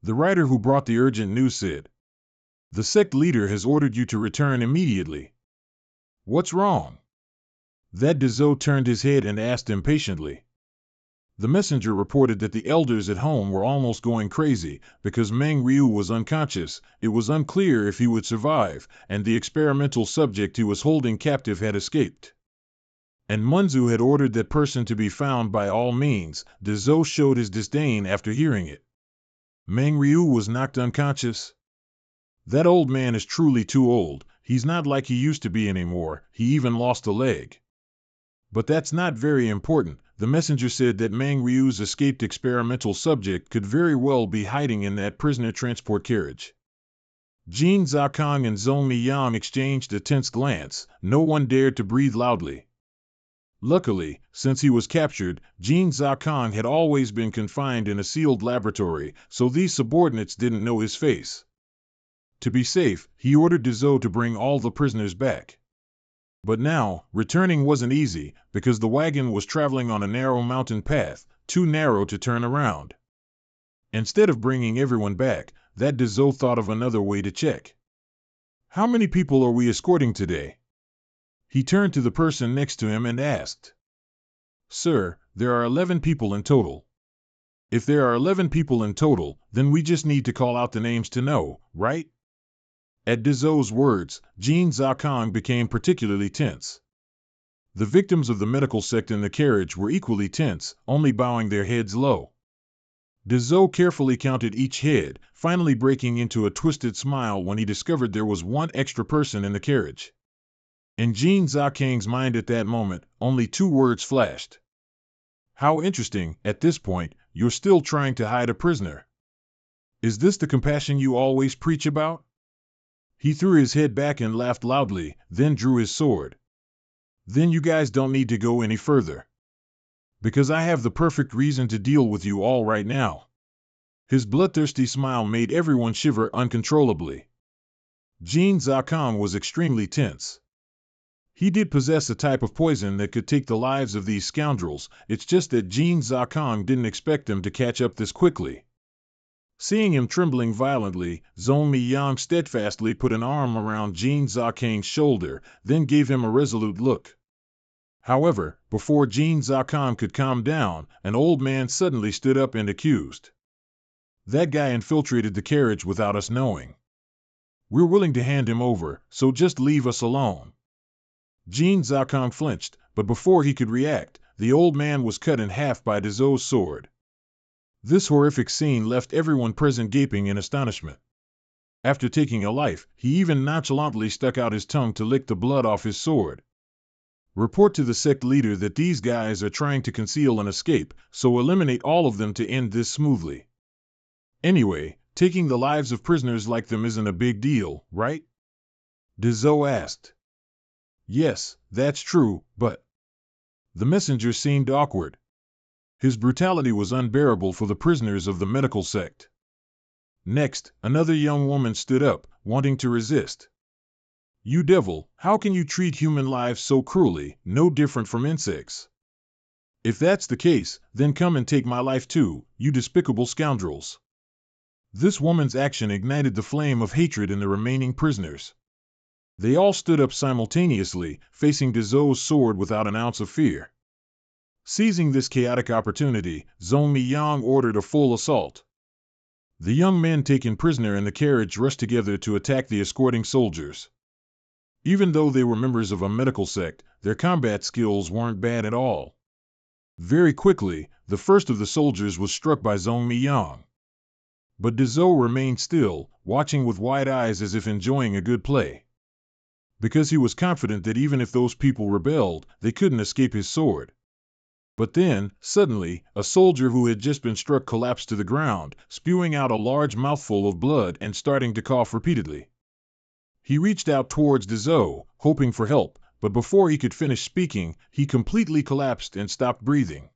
the rider who brought the urgent news said. "The sect leader has ordered you to return immediately." "What's wrong?" That Dezhou turned his head and asked impatiently. The messenger reported that the elders at home were almost going crazy because Meng Ryu was unconscious, it was unclear if he would survive, and the experimental subject he was holding captive had escaped. And Munzu had ordered that person to be found by all means. Dezhou showed his disdain after hearing it. Meng Ryu was knocked unconscious? That old man is truly too old, he's not like he used to be anymore, he even lost a leg. But that's not very important. The messenger said that Meng Ryu's escaped experimental subject could very well be hiding in that prisoner transport carriage. Jin Zakong and Zhong Miyang exchanged a tense glance. No one dared to breathe loudly. Luckily, since he was captured, Jin Zakong had always been confined in a sealed laboratory, so these subordinates didn't know his face. To be safe, he ordered Dezhou to bring all the prisoners back. But now, returning wasn't easy, because the wagon was traveling on a narrow mountain path, too narrow to turn around. Instead of bringing everyone back, that Dezhou thought of another way to check. "How many people are we escorting today?" He turned to the person next to him and asked. "Sir, there are 11 people in total." "If there are 11 people in total, then we just need to call out the names to know, right?" At Dezhou's words, Jin Zakong became particularly tense. The victims of the medical sect in the carriage were equally tense, only bowing their heads low. Dezhou carefully counted each head, finally breaking into a twisted smile when he discovered there was one extra person in the carriage. In Jin Zakong's mind at that moment, only 2 words flashed. "How interesting, at this point, you're still trying to hide a prisoner. Is this the compassion you always preach about?" He threw his head back and laughed loudly, then drew his sword. "Then you guys don't need to go any further. Because I have the perfect reason to deal with you all right now." His bloodthirsty smile made everyone shiver uncontrollably. Jin Zakong was extremely tense. He did possess a type of poison that could take the lives of these scoundrels, it's just that Jin Zakong didn't expect them to catch up this quickly. Seeing him trembling violently, Zhong Miyang steadfastly put an arm around Jin Zakong's shoulder, then gave him a resolute look. However, before Jin Zakong could calm down, an old man suddenly stood up and accused. "That guy infiltrated the carriage without us knowing. We're willing to hand him over, so just leave us alone." Jin Zakong flinched, but before he could react, the old man was cut in half by Dezhou's sword. This horrific scene left everyone present gaping in astonishment. After taking a life, he even nonchalantly stuck out his tongue to lick the blood off his sword. "Report to the sect leader that these guys are trying to conceal an escape, so eliminate all of them to end this smoothly. Anyway, taking the lives of prisoners like them isn't a big deal, right?" Dezhou asked. "Yes, that's true, but..." The messenger seemed awkward. His brutality was unbearable for the prisoners of the medical sect. Next, another young woman stood up, wanting to resist. "You devil, how can you treat human lives so cruelly, no different from insects? If that's the case, then come and take my life too, you despicable scoundrels." This woman's action ignited the flame of hatred in the remaining prisoners. They all stood up simultaneously, facing Dezhou's sword without an ounce of fear. Seizing this chaotic opportunity, Zhong Miyang ordered a full assault. The young men taken prisoner in the carriage rushed together to attack the escorting soldiers. Even though they were members of a medical sect, their combat skills weren't bad at all. Very quickly, the first of the soldiers was struck by Zhong Miyang. But Dezhou remained still, watching with wide eyes as if enjoying a good play. Because he was confident that even if those people rebelled, they couldn't escape his sword. But then, suddenly, a soldier who had just been struck collapsed to the ground, spewing out a large mouthful of blood and starting to cough repeatedly. He reached out towards Dezou, hoping for help, but before he could finish speaking, he completely collapsed and stopped breathing.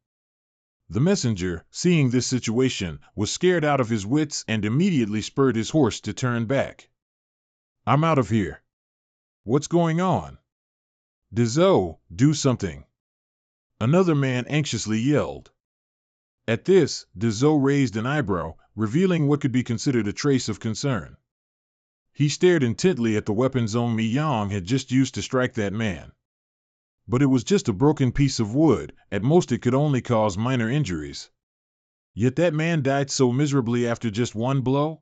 The messenger, seeing this situation, was scared out of his wits and immediately spurred his horse to turn back. "I'm out of here. What's going on? Dezou, do something!" Another man anxiously yelled. At this, Dezou raised an eyebrow, revealing what could be considered a trace of concern. He stared intently at the weapon Zhong Miyang had just used to strike that man. But it was just a broken piece of wood, at most it could only cause minor injuries. Yet that man died so miserably after just one blow?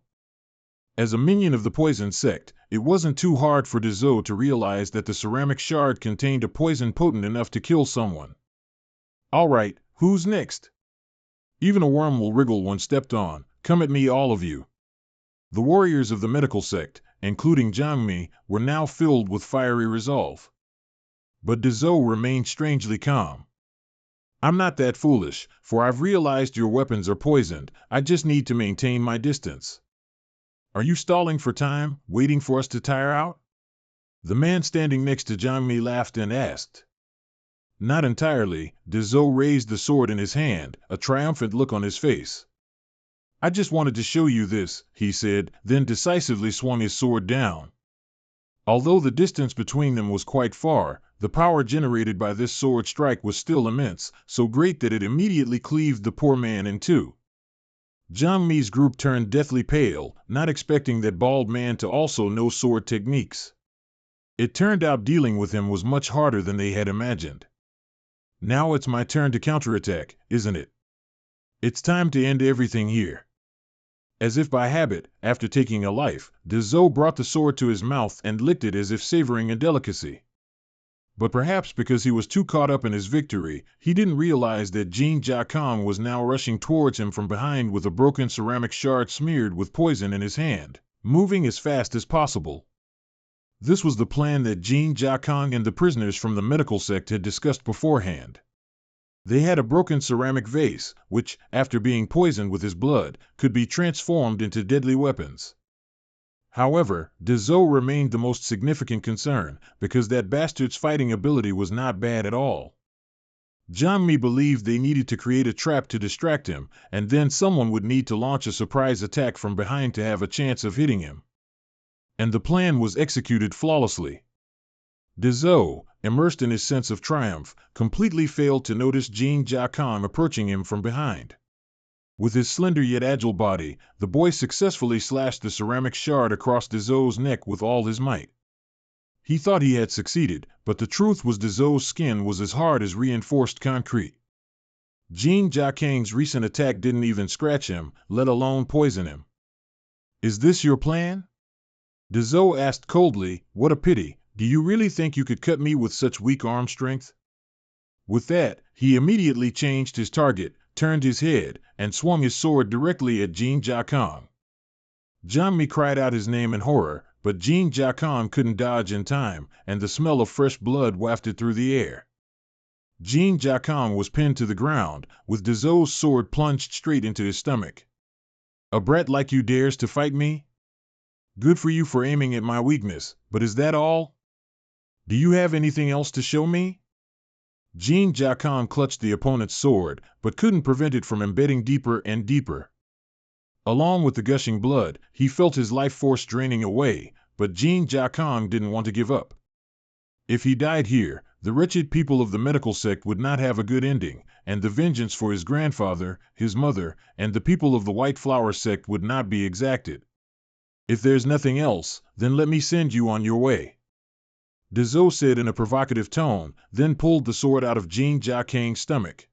As a minion of the poison sect, it wasn't too hard for Dezou to realize that the ceramic shard contained a poison potent enough to kill someone. "All right, who's next? Even a worm will wriggle when stepped on. Come at me, all of you." The warriors of the medical sect, including Jiang Mi, were now filled with fiery resolve. But Dezou remained strangely calm. "I'm not that foolish, for I've realized your weapons are poisoned. I just need to maintain my distance." "Are you stalling for time, waiting for us to tire out?" The man standing next to Jiang Mi laughed and asked. Not entirely. Dezou raised the sword in his hand, a triumphant look on his face. "I just wanted to show you this," he said, then decisively swung his sword down. Although the distance between them was quite far, the power generated by this sword strike was still immense, so great that it immediately cleaved the poor man in two. Jiang Mi's group turned deathly pale, not expecting that bald man to also know sword techniques. It turned out dealing with him was much harder than they had imagined. "Now it's my turn to counterattack, isn't it? It's time to end everything here." As if by habit, after taking a life, Dezou brought the sword to his mouth and licked it as if savoring a delicacy. But perhaps because he was too caught up in his victory, he didn't realize that Jin Jiakang was now rushing towards him from behind with a broken ceramic shard smeared with poison in his hand, moving as fast as possible. This was the plan that Jin Jiakang and the prisoners from the medical sect had discussed beforehand. They had a broken ceramic vase, which, after being poisoned with his blood, could be transformed into deadly weapons. However, Dezou remained the most significant concern, because that bastard's fighting ability was not bad at all. Jiang Mi believed they needed to create a trap to distract him, and then someone would need to launch a surprise attack from behind to have a chance of hitting him. And the plan was executed flawlessly. Dezou, immersed in his sense of triumph, completely failed to notice Jin Jiakang approaching him from behind. With his slender yet agile body, the boy successfully slashed the ceramic shard across Dezou's neck with all his might. He thought he had succeeded, but the truth was Dezou's skin was as hard as reinforced concrete. Jin Jiakang's recent attack didn't even scratch him, let alone poison him. "Is this your plan?" Dezou asked coldly. "What a pity. Do you really think you could cut me with such weak arm strength?" With that, he immediately changed his target, turned his head, and swung his sword directly at Jin Jiakang. Jiang Mi cried out his name in horror, but Jin Jiakang couldn't dodge in time, and the smell of fresh blood wafted through the air. Jin Jiakang was pinned to the ground, with Dezou's sword plunged straight into his stomach. "A brat like you dares to fight me? Good for you for aiming at my weakness, but is that all? Do you have anything else to show me?" Jin Jiakang clutched the opponent's sword, but couldn't prevent it from embedding deeper and deeper. Along with the gushing blood, he felt his life force draining away, but Jin Jiakang didn't want to give up. If he died here, the wretched people of the medical sect would not have a good ending, and the vengeance for his grandfather, his mother, and the people of the White Flower sect would not be exacted. "If there's nothing else, then let me send you on your way," Dezou said in a provocative tone, then pulled the sword out of Jin Jiakang's stomach.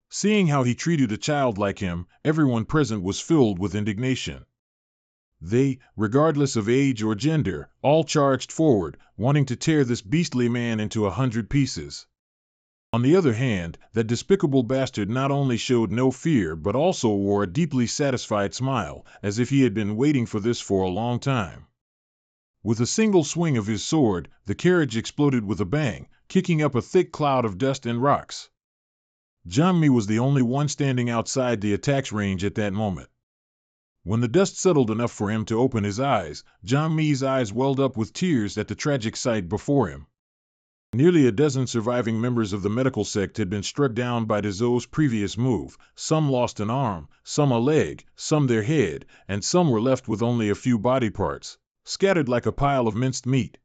Seeing how he treated a child like him, everyone present was filled with indignation. They, regardless of age or gender, all charged forward, wanting to tear this beastly man into 100 pieces. On the other hand, that despicable bastard not only showed no fear but also wore a deeply satisfied smile, as if he had been waiting for this for a long time. With a single swing of his sword, the carriage exploded with a bang, kicking up a thick cloud of dust and rocks. Jiang Mi was the only one standing outside the attack's range at that moment. When the dust settled enough for him to open his eyes, Jiang Mi's eyes welled up with tears at the tragic sight before him. Nearly a dozen surviving members of the medical sect had been struck down by Dezou's previous move. Some lost an arm, some a leg, some their head, and some were left with only a few body parts, scattered like a pile of minced meat.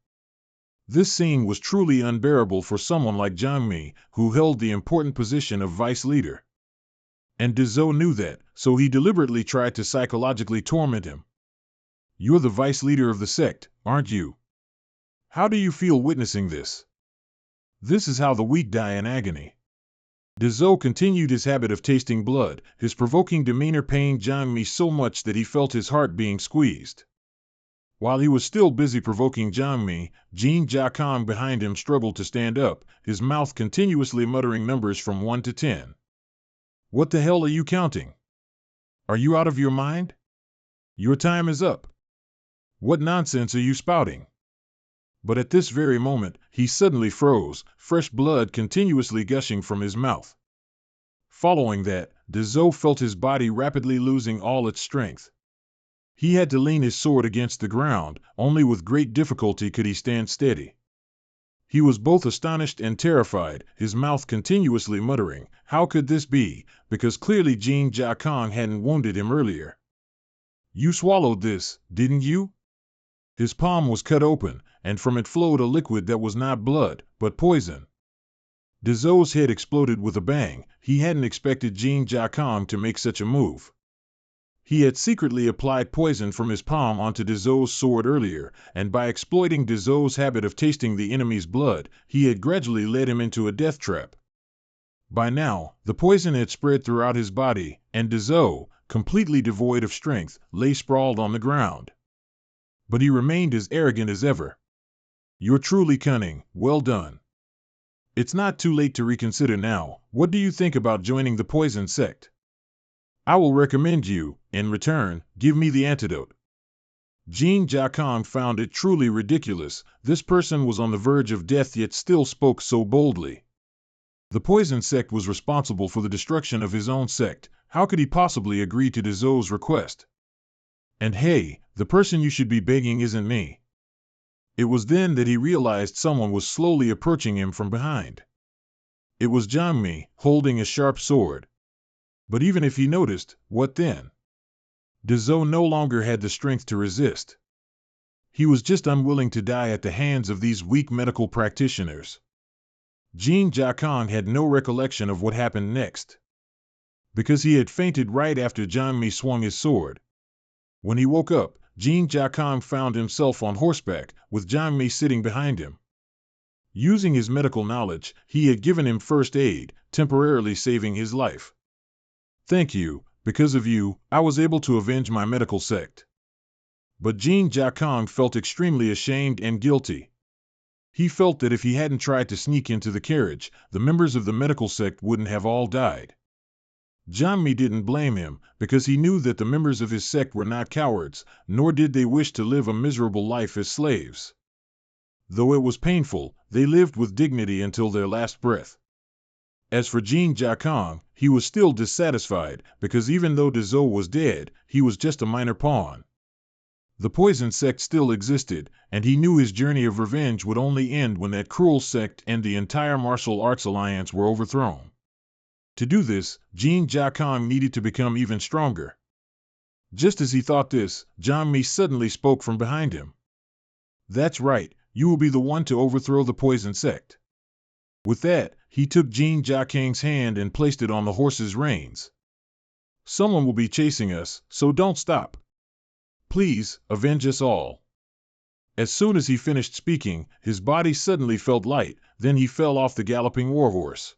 This scene was truly unbearable for someone like Jiang Mi, who held the important position of vice leader. And Dezou knew that, so he deliberately tried to psychologically torment him. "You're the vice leader of the sect, aren't you? How do you feel witnessing this? This is how the weak die in agony." Dezou continued his habit of tasting blood. His provoking demeanor pained Jiang Mi so much that he felt his heart being squeezed. While he was still busy provoking Jiang Mi, Jin Jiakang behind him struggled to stand up, his mouth continuously muttering numbers from 1 to 10. "What the hell are you counting? Are you out of your mind? Your time is up. What nonsense are you spouting?" But at this very moment, he suddenly froze, fresh blood continuously gushing from his mouth. Following that, Dezou felt his body rapidly losing all its strength. He had to lean his sword against the ground, only with great difficulty could he stand steady. He was both astonished and terrified, his mouth continuously muttering, "How could this be?" because clearly Jin Jiakang hadn't wounded him earlier. "You swallowed this, didn't you?" His palm was cut open, and from it flowed a liquid that was not blood, but poison. Dezou's head exploded with a bang. He hadn't expected Jin Jiakang to make such a move. He had secretly applied poison from his palm onto Dezou's sword earlier, and by exploiting Dezou's habit of tasting the enemy's blood, he had gradually led him into a death trap. By now, the poison had spread throughout his body, and Dezou, completely devoid of strength, lay sprawled on the ground. But he remained as arrogant as ever. "You're truly cunning, well done. It's not too late to reconsider now. What do you think about joining the poison sect? I will recommend you, in return, give me the antidote." Jin Jiakang found it truly ridiculous. This person was on the verge of death yet still spoke so boldly. The poison sect was responsible for the destruction of his own sect. How could he possibly agree to Dezou's request? And hey, the person you should be begging isn't me. It was then that he realized someone was slowly approaching him from behind. It was Jiang Mi, holding a sharp sword. But even if he noticed, what then? Dezou no longer had the strength to resist. He was just unwilling to die at the hands of these weak medical practitioners. Jin Jiakang had no recollection of what happened next, because he had fainted right after Jiang Mi swung his sword. When he woke up, Jin Jiakang found himself on horseback, with Jiang Mi sitting behind him. Using his medical knowledge, he had given him first aid, temporarily saving his life. "Thank you, because of you, I was able to avenge my medical sect." But Jin Jiakang felt extremely ashamed and guilty. He felt that if he hadn't tried to sneak into the carriage, the members of the medical sect wouldn't have all died. Jiang Mi didn't blame him, because he knew that the members of his sect were not cowards, nor did they wish to live a miserable life as slaves. Though it was painful, they lived with dignity until their last breath. As for Jin Jiakang, he was still dissatisfied, because even though Dezou was dead, he was just a minor pawn. The poison sect still existed, and he knew his journey of revenge would only end when that cruel sect and the entire martial arts alliance were overthrown. To do this, Jin Jiakang needed to become even stronger. Just as he thought this, Jiang Mi suddenly spoke from behind him. "That's right, you will be the one to overthrow the poison sect." With that, he took Jin Jiakang's hand and placed it on the horse's reins. "Someone will be chasing us, so don't stop. Please, avenge us all." As soon as he finished speaking, his body suddenly felt light, then he fell off the galloping warhorse.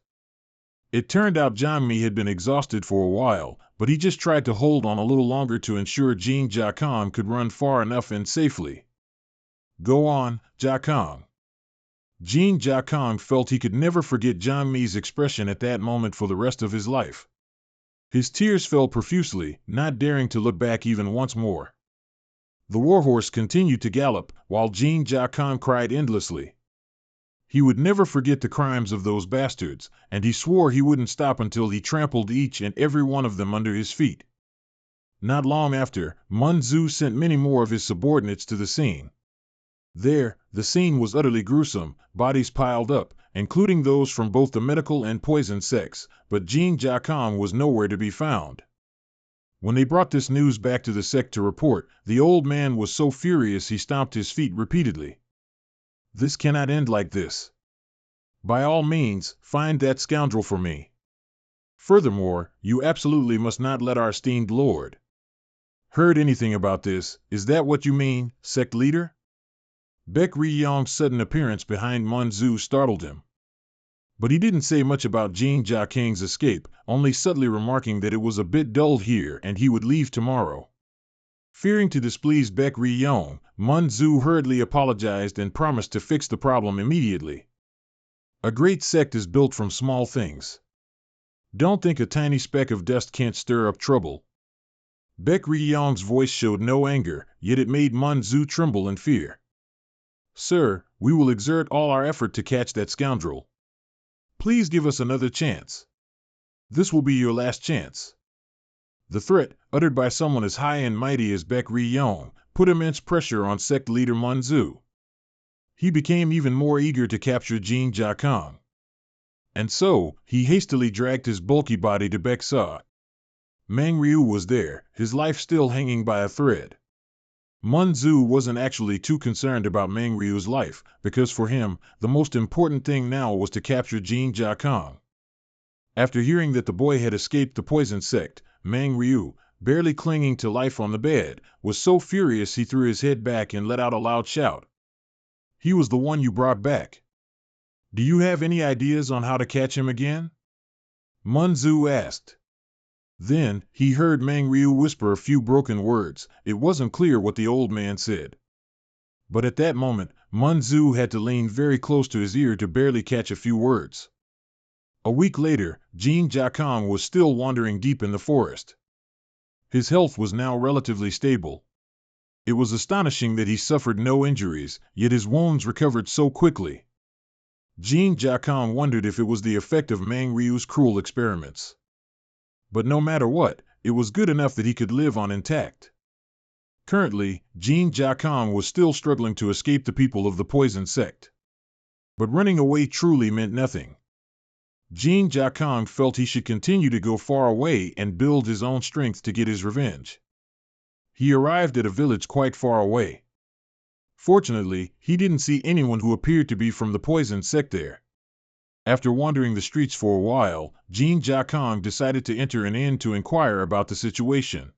It turned out Jiang Mi had been exhausted for a while, but he just tried to hold on a little longer to ensure Jin Jiakang could run far enough and safely. "Go on, Jiakang." Jin Jiakang felt he could never forget Jiang Mi's expression at that moment for the rest of his life. His tears fell profusely, not daring to look back even once more. The warhorse continued to gallop, while Jin Jiakang cried endlessly. He would never forget the crimes of those bastards, and he swore he wouldn't stop until he trampled each and every one of them under his feet. Not long after, Manhua sent many more of his subordinates to the scene. There, the scene was utterly gruesome, bodies piled up, including those from both the medical and poison sects, but Jin Jiakang was nowhere to be found. When they brought this news back to the sect to report, the old man was so furious he stomped his feet repeatedly. This cannot end like this. By all means, find that scoundrel for me. Furthermore, you absolutely must not let our esteemed lord. Heard anything about this? Is that what you mean, sect leader? Baek Ryong's sudden appearance behind Manhua startled him. But he didn't say much about Jin Jiakang's escape, only subtly remarking that it was a bit dull here and he would leave tomorrow. Fearing to displease Baek Ryong, Manhua hurriedly apologized and promised to fix the problem immediately. A great sect is built from small things. Don't think a tiny speck of dust can't stir up trouble. Baek Ryong's voice showed no anger, yet it made Manhua tremble in fear. Sir, we will exert all our effort to catch that scoundrel. Please give us another chance. This will be your last chance. The threat, uttered by someone as high and mighty as Baek Ryong, put immense pressure on sect leader Manhua. He became even more eager to capture Jin Jiakang. And so, he hastily dragged his bulky body to Baeksa. Mangryu was there, his life still hanging by a thread. Manhua wasn't actually too concerned about Mangryu's life, because for him, the most important thing now was to capture Jin Jiakang. After hearing that the boy had escaped the poison sect, Mangryu, barely clinging to life on the bed, was so furious he threw his head back and let out a loud shout. He was the one you brought back. Do you have any ideas on how to catch him again? Manhua asked. Then, he heard Mangryu whisper a few broken words. It wasn't clear what the old man said. But at that moment, Manhua had to lean very close to his ear to barely catch a few words. A week later, Jin Jiakang was still wandering deep in the forest. His health was now relatively stable. It was astonishing that he suffered no injuries, yet his wounds recovered so quickly. Jin Jiakang wondered if it was the effect of Mangryu's cruel experiments. But no matter what, it was good enough that he could live on intact. Currently, Jin Jiakang was still struggling to escape the people of the poison sect. But running away truly meant nothing. Jin Jiakang felt he should continue to go far away and build his own strength to get his revenge. He arrived at a village quite far away. Fortunately, he didn't see anyone who appeared to be from the poison sect there. After wandering the streets for a while, Jin Jiakang decided to enter an inn to inquire about the situation.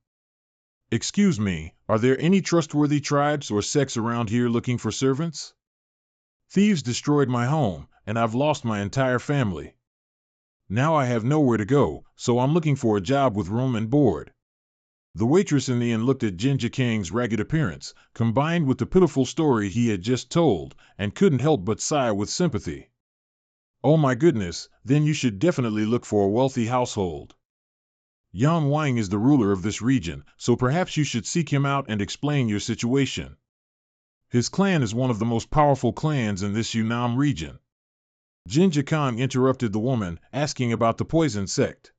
Excuse me, are there any trustworthy tribes or sects around here looking for servants? Thieves destroyed my home, and I've lost my entire family. Now I have nowhere to go, so I'm looking for a job with room and board. The waitress in the inn looked at Jin Jiakang's ragged appearance, combined with the pitiful story he had just told, and couldn't help but sigh with sympathy. Oh my goodness, then you should definitely look for a wealthy household. Yan Wang is the ruler of this region, so perhaps you should seek him out and explain your situation. His clan is one of the most powerful clans in this Yunnan region. Jin Jiakang interrupted the woman, asking about the poison sect.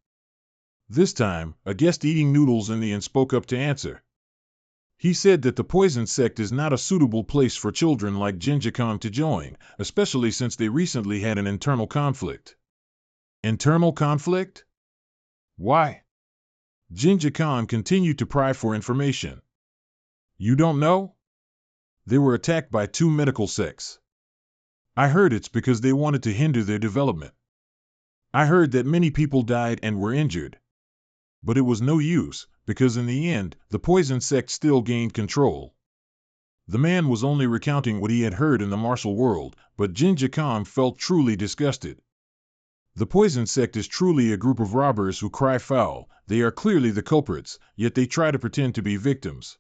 This time, a guest eating noodles in the inn spoke up to answer. He said that the poison sect is not a suitable place for children like Jin Jiakang to join, especially since they recently had an internal conflict. Internal conflict? Why? Jin Jiakang continued to pry for information. You don't know? They were attacked by 2 medical sects. I heard it's because they wanted to hinder their development. I heard that many people died and were injured. But it was no use, because in the end, the poison sect still gained control. The man was only recounting what he had heard in the martial world, but Jin Jiakang felt truly disgusted. The poison sect is truly a group of robbers who cry foul. They are clearly the culprits, yet they try to pretend to be victims.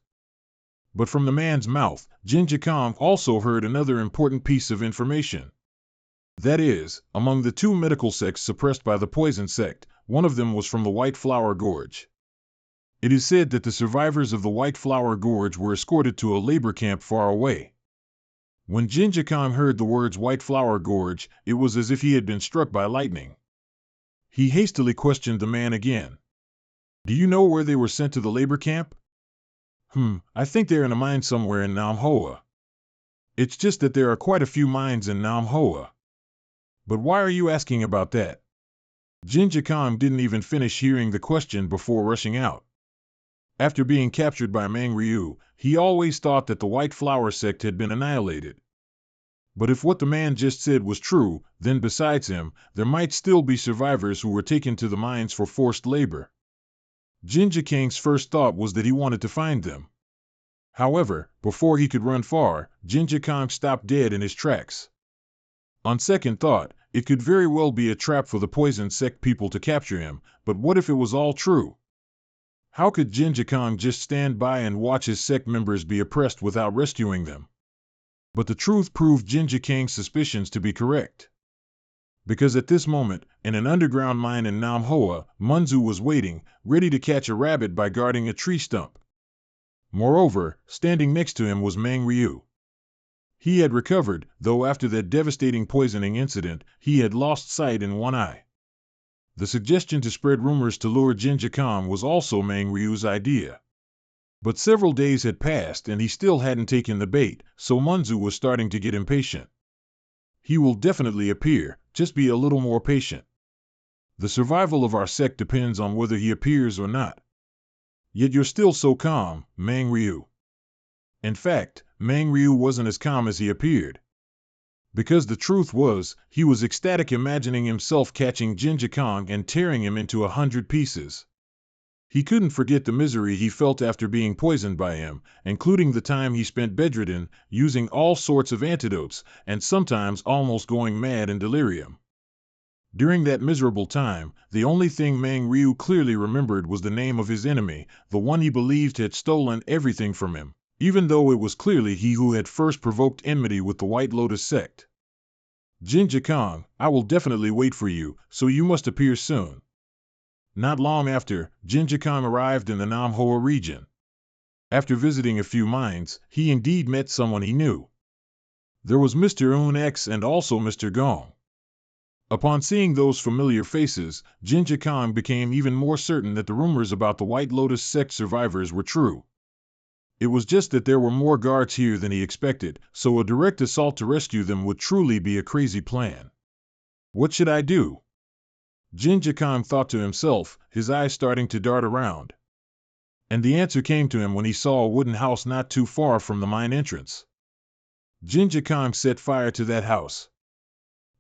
But from the man's mouth, Jin Jiakang also heard another important piece of information. That is, among the 2 medical sects suppressed by the poison sect, one of them was from the White Flower Gorge. It is said that the survivors of the White Flower Gorge were escorted to a labor camp far away. When Jinja Kong heard the words White Flower Gorge, it was as if he had been struck by lightning. He hastily questioned the man again. Do you know where they were sent to the labor camp? I think they're in a mine somewhere in Manhua. It's just that there are quite a few mines in Manhua. But why are you asking about that? Jinja Kong didn't even finish hearing the question before rushing out. After being captured by Mang Ryu, he always thought that the White Flower sect had been annihilated. But if what the man just said was true, then besides him, there might still be survivors who were taken to the mines for forced labor. Jinja Kong's first thought was that he wanted to find them. However, before he could run far, Jinja Kong stopped dead in his tracks. On second thought, it could very well be a trap for the poison sect people to capture him, but what if it was all true? How could Jinja Kong just stand by and watch his sect members be oppressed without rescuing them? But the truth proved Jinja Kong's suspicions to be correct. Because at this moment, in an underground mine in Namhoa, Munzu was waiting, ready to catch a rabbit by guarding a tree stump. Moreover, standing next to him was Mang Ryu. He had recovered, though after that devastating poisoning incident, he had lost sight in one eye. The suggestion to spread rumors to lure Jinja Kong was also Mang Ryu's idea. But several days had passed and he still hadn't taken the bait, so Munzu was starting to get impatient. He will definitely appear, just be a little more patient. The survival of our sect depends on whether he appears or not. Yet you're still so calm, Mang Ryu. In fact, Mang Ryu wasn't as calm as he appeared. Because the truth was, he was ecstatic imagining himself catching Jinja Kong and tearing him into 100 pieces. He couldn't forget the misery he felt after being poisoned by him, including the time he spent bedridden, using all sorts of antidotes, and sometimes almost going mad in delirium. During that miserable time, the only thing Mang Ryu clearly remembered was the name of his enemy, the one he believed had stolen everything from him, even though it was clearly he who had first provoked enmity with the White Lotus sect. Jinja Kong, I will definitely wait for you, so you must appear soon. Not long after, Jinja Kong arrived in the Namhoa region. After visiting a few mines, he indeed met someone he knew. There was Mr. Un X and also Mr. Gong. Upon seeing those familiar faces, Jinja Kong became even more certain that the rumors about the White Lotus sect survivors were true. It was just that there were more guards here than he expected, so a direct assault to rescue them would truly be a crazy plan. What should I do? Jinja Kong thought to himself, his eyes starting to dart around. And the answer came to him when he saw a wooden house not too far from the mine entrance. Jinja Kong set fire to that house.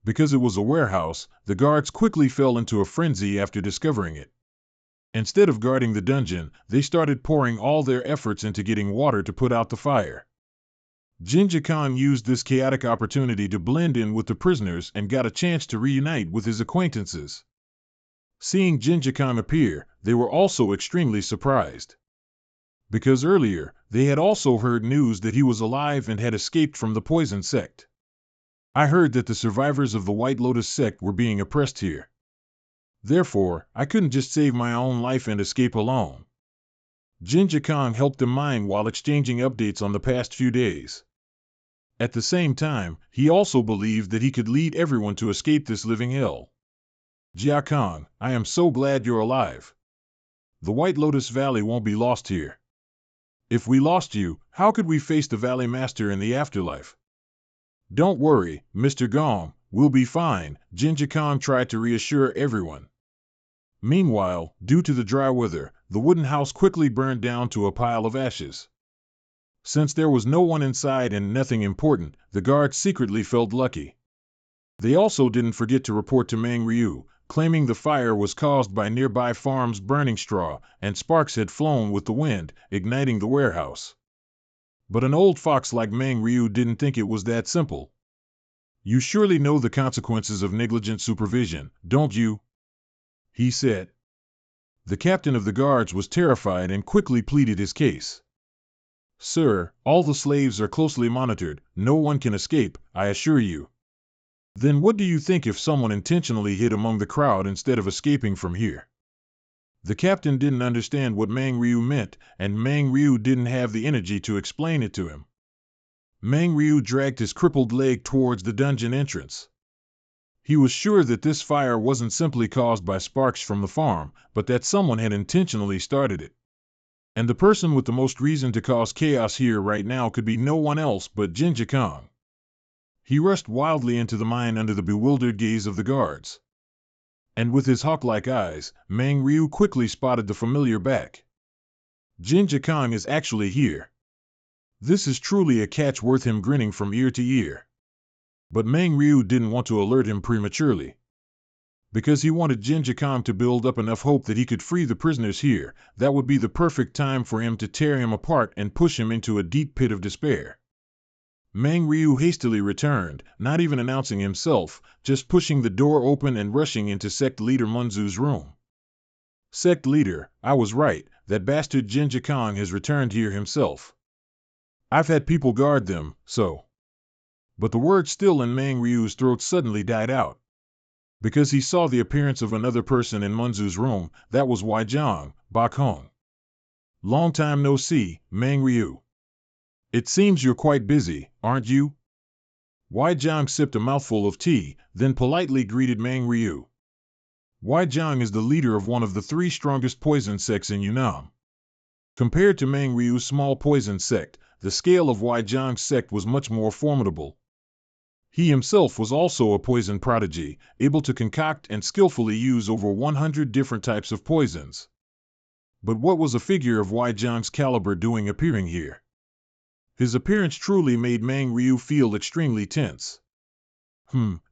Because it was a warehouse, the guards quickly fell into a frenzy after discovering it. Instead of guarding the dungeon, they started pouring all their efforts into getting water to put out the fire. Jinja Kong used this chaotic opportunity to blend in with the prisoners and got a chance to reunite with his acquaintances. Seeing Jinja Kong appear, they were also extremely surprised. Because earlier, they had also heard news that he was alive and had escaped from the poison sect. I heard that the survivors of the White Lotus sect were being oppressed here. Therefore, I couldn't just save my own life and escape alone. Jinja Kong helped them mine while exchanging updates on the past few days. At the same time, he also believed that he could lead everyone to escape this living hell. Jia Kong, I am so glad you're alive. The White Lotus Valley won't be lost here. If we lost you, how could we face the Valley Master in the afterlife? Don't worry, Mr. Gong, we'll be fine, Jinja Kong tried to reassure everyone. Meanwhile, due to the dry weather, the wooden house quickly burned down to a pile of ashes. Since there was no one inside and nothing important, the guards secretly felt lucky. They also didn't forget to report to Mang Ryu, claiming the fire was caused by nearby farms burning straw, and sparks had flown with the wind, igniting the warehouse. But an old fox like Mang Ryu didn't think it was that simple. You surely know the consequences of negligent supervision, don't you? He said. The captain of the guards was terrified and quickly pleaded his case. Sir, all the slaves are closely monitored, no one can escape, I assure you. Then what do you think if someone intentionally hid among the crowd instead of escaping from here? The captain didn't understand what Mang Ryu meant, and Mang Ryu didn't have the energy to explain it to him. Mang Ryu dragged his crippled leg towards the dungeon entrance. He was sure that this fire wasn't simply caused by sparks from the farm, but that someone had intentionally started it. And the person with the most reason to cause chaos here right now could be no one else but Jinja Kong. He rushed wildly into the mine under the bewildered gaze of the guards. And with his hawk-like eyes, Mang Ryu quickly spotted the familiar back. Jinja Kong is actually here. This is truly a catch worth him grinning from ear to ear. But Mang Ryu didn't want to alert him prematurely. Because he wanted Jinja Kong to build up enough hope that he could free the prisoners here, that would be the perfect time for him to tear him apart and push him into a deep pit of despair. Mang Ryu hastily returned, not even announcing himself, just pushing the door open and rushing into Sect Leader Munzu's room. Sect Leader, I was right, that bastard Jinja Kong has returned here himself. I've had people guard them, so. But the words still in Mang Ryu's throat suddenly died out. Because he saw the appearance of another person in Munzu's room, that was Waijiang, Bakhong. Long time no see, Mang Ryu. It seems you're quite busy, aren't you? Waijiang sipped a mouthful of tea, then politely greeted Mang Ryu. Waijiang is the leader of one of the 3 strongest poison sects in Yunnan. Compared to Mang Ryu's small poison sect, the scale of Waijiang's sect was much more formidable. He himself was also a poison prodigy, able to concoct and skillfully use over 100 different types of poisons. But what was a figure of Waijiang's caliber doing appearing here? His appearance truly made Mang Ryu feel extremely tense.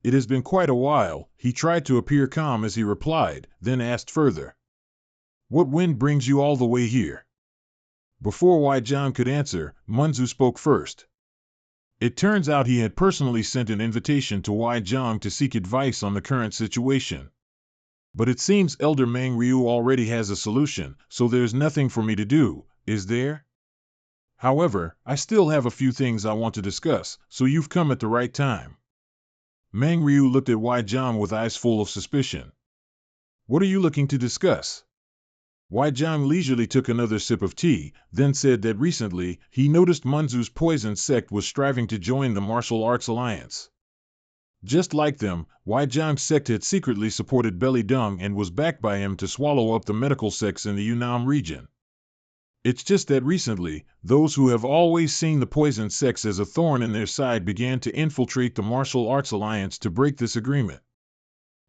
It has been quite a while, he tried to appear calm as he replied, then asked further. What wind brings you all the way here? Before Waijiang could answer, Munzu spoke first. It turns out he had personally sent an invitation to Waijiang to seek advice on the current situation. But it seems Elder Mang Ryu already has a solution, so there's nothing for me to do, is there? However, I still have a few things I want to discuss, so you've come at the right time. Mang Ryu looked at Waijiang with eyes full of suspicion. What are you looking to discuss? Waijiang leisurely took another sip of tea, then said that recently he noticed Munzu's poison sect was striving to join the martial arts alliance. Just like them, Waijiang's sect had secretly supported Belly Dung and was backed by him to swallow up the medical sects in the Yunnan region. It's just that recently, those who have always seen the poison sects as a thorn in their side began to infiltrate the martial arts alliance to break this agreement.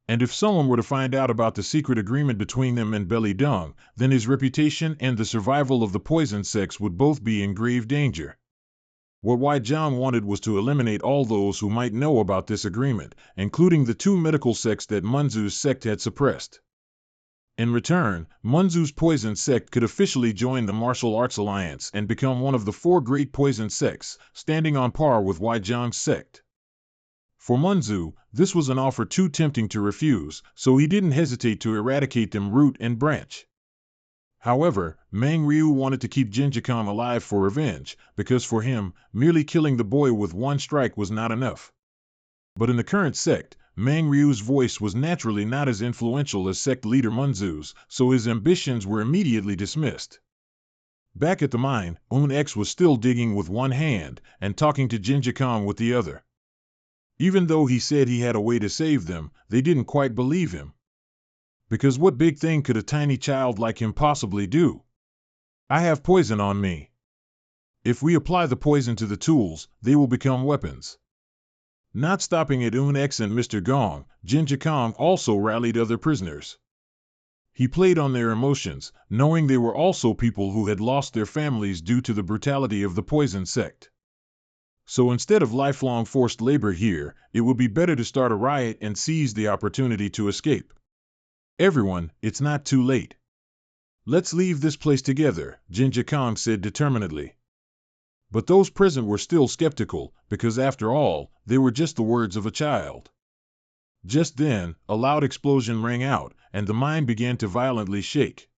And if someone were to find out about the secret agreement between them and Belly Dung, then his reputation and the survival of the poison sects would both be in grave danger. What Waijiang wanted was to eliminate all those who might know about this agreement, including the 2 medical sects that Munzu's sect had suppressed. In return, Munzu's poison sect could officially join the martial arts alliance and become one of the 4 great poison sects, standing on par with Waijiang's sect. For Munzu, this was an offer too tempting to refuse, so he didn't hesitate to eradicate them root and branch. However, Mang Ryu wanted to keep Jinja Kong alive for revenge, because for him, merely killing the boy with 1 strike was not enough. But in the current sect, Mang Ryu's voice was naturally not as influential as sect leader Munzu's, so his ambitions were immediately dismissed. Back at the mine, Un-X was still digging with one hand and talking to Jinja Kong with the other. Even though he said he had a way to save them, they didn't quite believe him. Because what big thing could a tiny child like him possibly do? I have poison on me. If we apply the poison to the tools, they will become weapons. Not stopping at Un-X and Mr. Gong, Jinja Kong also rallied other prisoners. He played on their emotions, knowing they were also people who had lost their families due to the brutality of the poison sect. So instead of lifelong forced labor here, it would be better to start a riot and seize the opportunity to escape. Everyone, it's not too late. Let's leave this place together, Jinja Kong said determinedly. But those present were still skeptical, because after all, they were just the words of a child. Just then, a loud explosion rang out, and the mine began to violently shake.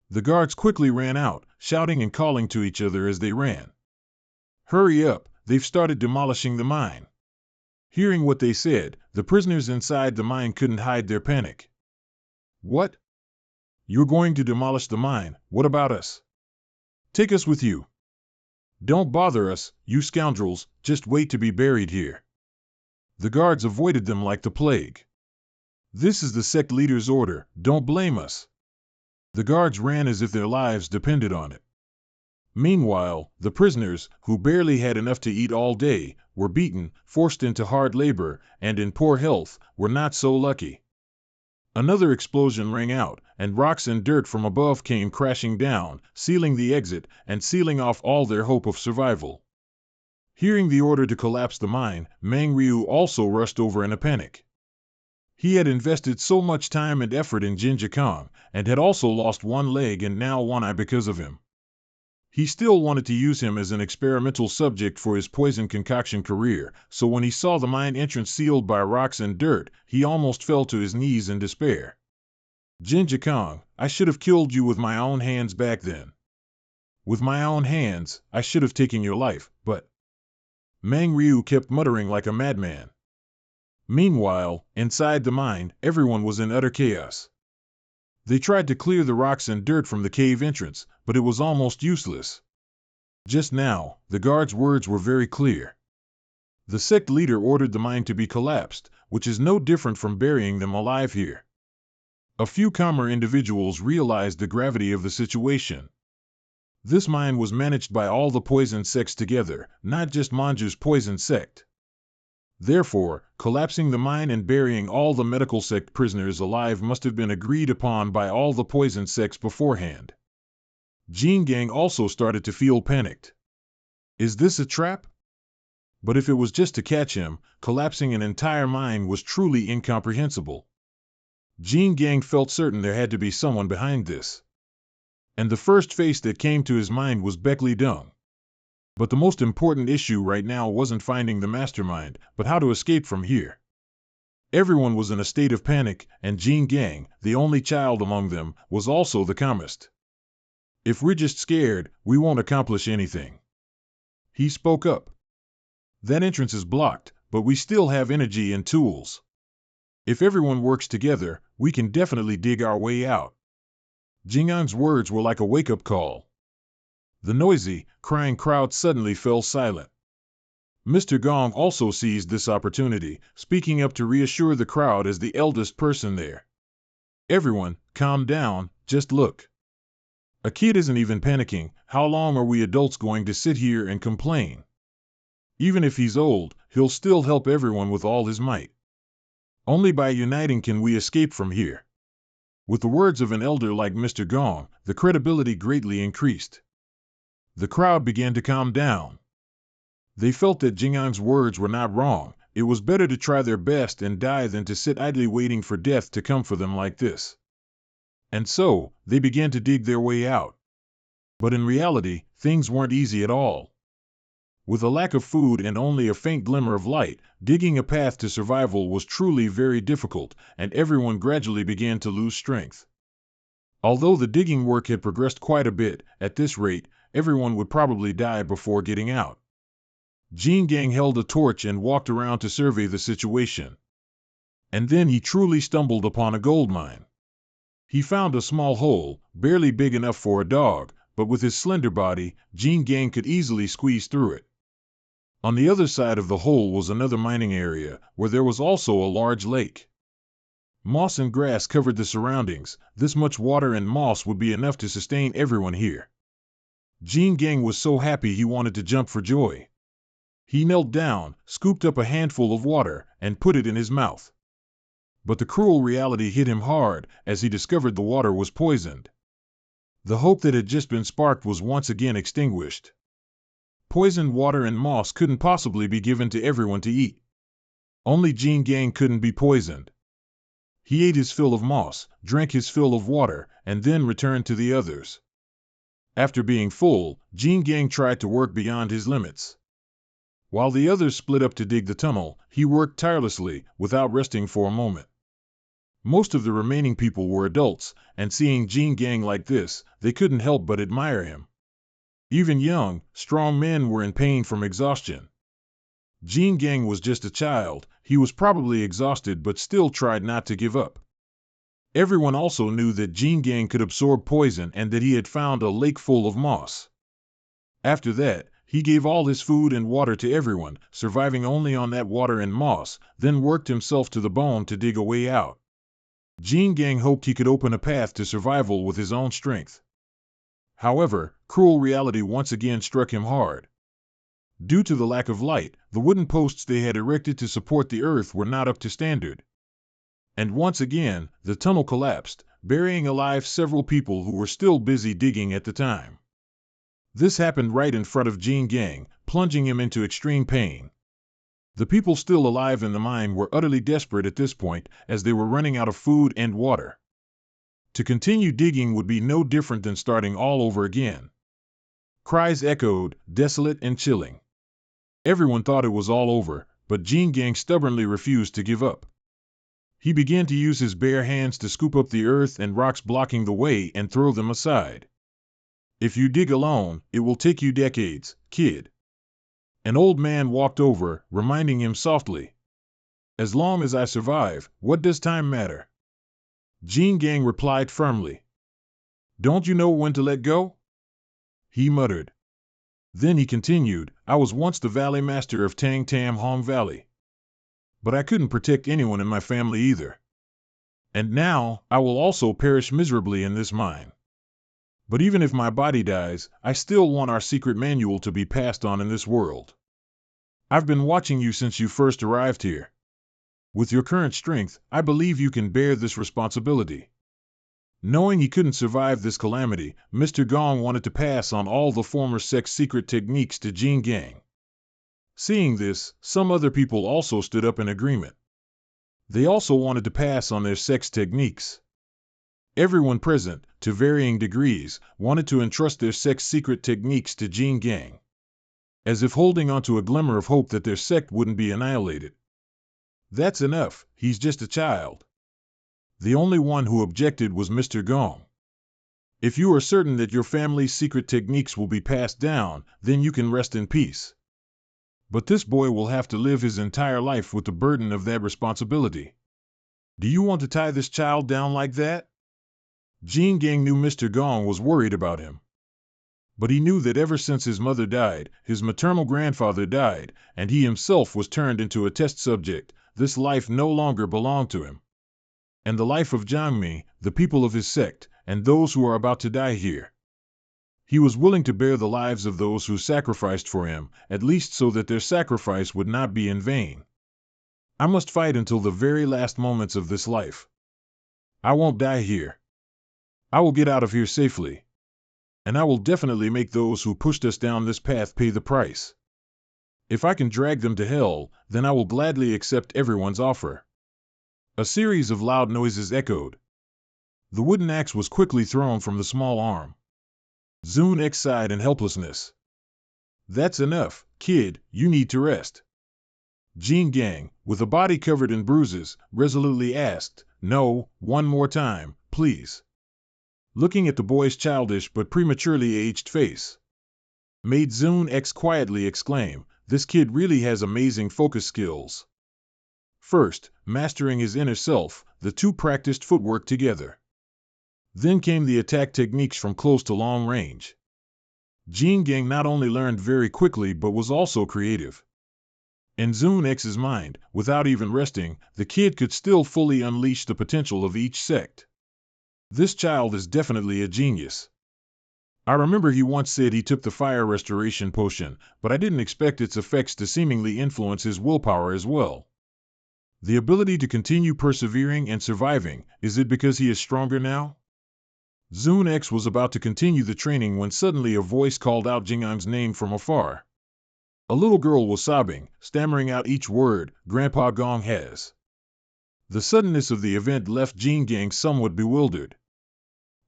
The guards quickly ran out, shouting and calling to each other as they ran. Hurry up, they've started demolishing the mine. Hearing what they said, the prisoners inside the mine couldn't hide their panic. What? You're going to demolish the mine, what about us? Take us with you. "Don't bother us, you scoundrels, just wait to be buried here." The guards avoided them like the plague. "This is the sect leader's order, don't blame us." The guards ran as if their lives depended on it. Meanwhile, the prisoners, who barely had enough to eat all day, were beaten, forced into hard labor, and in poor health, were not so lucky. Another explosion rang out, and rocks and dirt from above came crashing down, sealing the exit and sealing off all their hope of survival. Hearing the order to collapse the mine, Manhua also rushed over in a panic. He had invested so much time and effort in Jinjiang, and had also lost one leg and now one eye because of him. He still wanted to use him as an experimental subject for his poison concoction career, so when he saw the mine entrance sealed by rocks and dirt, he almost fell to his knees in despair. "Jinjiang, I should have killed you with my own hands back then. With my own hands, I should have taken your life, but..." Manhua kept muttering like a madman. Meanwhile, inside the mine, everyone was in utter chaos. They tried to clear the rocks and dirt from the cave entrance, but it was almost useless. Just now, the guard's words were very clear. The sect leader ordered the mine to be collapsed, which is no different from burying them alive here. A few calmer individuals realized the gravity of the situation. This mine was managed by all the poison sects together, not just Manju's poison sect. Therefore, collapsing the mine and burying all the medical sect prisoners alive must have been agreed upon by all the poison sects beforehand. Jinjiang also started to feel panicked. Is this a trap? But if it was just to catch him, collapsing an entire mine was truly incomprehensible. Jinjiang felt certain there had to be someone behind this. And the first face that came to his mind was Beckley Dung. But the most important issue right now wasn't finding the mastermind, but how to escape from here. Everyone was in a state of panic, and Jinjiang, the only child among them, was also the calmest. "If we're just scared, we won't accomplish anything." He spoke up. "That entrance is blocked, but we still have energy and tools. If everyone works together, we can definitely dig our way out." Jinjiang's words were like a wake-up call. The noisy, crying crowd suddenly fell silent. Mr. Gong also seized this opportunity, speaking up to reassure the crowd as the eldest person there. "Everyone, calm down, just look. A kid isn't even panicking. How long are we adults going to sit here and complain? Even if he's old, he'll still help everyone with all his might. Only by uniting can we escape from here." With the words of an elder like Mr. Gong, the credibility greatly increased. The crowd began to calm down. They felt that Jinjiang's words were not wrong. It was better to try their best and die than to sit idly waiting for death to come for them like this. And so, they began to dig their way out. But in reality, things weren't easy at all. With a lack of food and only a faint glimmer of light, digging a path to survival was truly very difficult, and everyone gradually began to lose strength. Although the digging work had progressed quite a bit, at this rate, everyone would probably die before getting out. Jinjiang held a torch and walked around to survey the situation. And then he truly stumbled upon a gold mine. He found a small hole, barely big enough for a dog, but with his slender body, Jinjiang could easily squeeze through it. On the other side of the hole was another mining area, where there was also a large lake. Moss and grass covered the surroundings. This much water and moss would be enough to sustain everyone here. Jinjiang was so happy he wanted to jump for joy. He knelt down, scooped up a handful of water, and put it in his mouth. But the cruel reality hit him hard, as he discovered the water was poisoned. The hope that had just been sparked was once again extinguished. Poisoned water and moss couldn't possibly be given to everyone to eat. Only Jinjiang couldn't be poisoned. He ate his fill of moss, drank his fill of water, and then returned to the others. After being full, Jinjiang tried to work beyond his limits. While the others split up to dig the tunnel, he worked tirelessly, without resting for a moment. Most of the remaining people were adults, and seeing Jinjiang like this, they couldn't help but admire him. Even young, strong men were in pain from exhaustion. Jinjiang was just a child. He was probably exhausted but still tried not to give up. Everyone also knew that Jinjiang could absorb poison and that he had found a lake full of moss. After that, He gave all his food and water to everyone, surviving only on that water and moss, then worked himself to the bone to dig a way out. Jin Gang hoped he could open a path to survival with his own strength. However, cruel reality once again struck him hard. Due to the lack of light, the wooden posts they had erected to support the earth were not up to standard. And once again, the tunnel collapsed, burying alive several people who were still busy digging at the time. This happened right in front of Jin Gang, plunging him into extreme pain. The people still alive in the mine were utterly desperate at this point, as they were running out of food and water. To continue digging would be no different than starting all over again. Cries echoed, desolate and chilling. Everyone thought it was all over, but Jin Gang stubbornly refused to give up. He began to use his bare hands to scoop up the earth and rocks blocking the way and throw them aside. If you dig alone, it will take you decades, kid. An old man walked over, reminding him softly. As long as I survive, what does time matter? Jin Gang replied firmly. Don't you know when to let go? He muttered. Then he continued, I was once the valley master of Tang Tam Hong Valley. But I couldn't protect anyone in my family either. And now, I will also perish miserably in this mine. But even if my body dies, I still want our secret manual to be passed on in this world. I've been watching you since you first arrived here. With your current strength, I believe you can bear this responsibility. Knowing he couldn't survive this calamity, Mr. Gong wanted to pass on all the former sect's secret techniques to Jin Gang. Seeing this, some other people also stood up in agreement. They also wanted to pass on their sect's techniques. Everyone present, to varying degrees, wanted to entrust their sect's secret techniques to Jin Gang, as if holding onto a glimmer of hope that their sect wouldn't be annihilated. That's enough, he's just a child. The only one who objected was Mr. Gong. If you are certain that your family's secret techniques will be passed down, then you can rest in peace. But this boy will have to live his entire life with the burden of that responsibility. Do you want to tie this child down like that? Jin Gang knew Mr. Gong was worried about him. But he knew that ever since his mother died, his maternal grandfather died, and he himself was turned into a test subject, this life no longer belonged to him. And the life of Jiangmi, the people of his sect, and those who are about to die here. He was willing to bear the lives of those who sacrificed for him, at least so that their sacrifice would not be in vain. I must fight until the very last moments of this life. I won't die here. I will get out of here safely. And I will definitely make those who pushed us down this path pay the price. If I can drag them to hell, then I will gladly accept everyone's offer. A series of loud noises echoed. The wooden axe was quickly thrown from the small arm. Zun X sighed in helplessness. That's enough, kid, you need to rest. Jin Gang, with a body covered in bruises, resolutely asked, No, one more time, please. Looking at the boy's childish but prematurely aged face, made Zun X quietly exclaim, this kid really has amazing focus skills. First, mastering his inner self, the two practiced footwork together. Then came the attack techniques from close to long range. Jin Gang not only learned very quickly but was also creative. In Zun X's mind, without even resting, the kid could still fully unleash the potential of each sect. This child is definitely a genius. I remember he once said he took the fire restoration potion, but I didn't expect its effects to seemingly influence his willpower as well. The ability to continue persevering and surviving, is it because he is stronger now? Zun X was about to continue the training when suddenly a voice called out Jingang's name from afar. A little girl was sobbing, stammering out each word, Grandpa Gong has. The suddenness of the event left Jin Gang somewhat bewildered.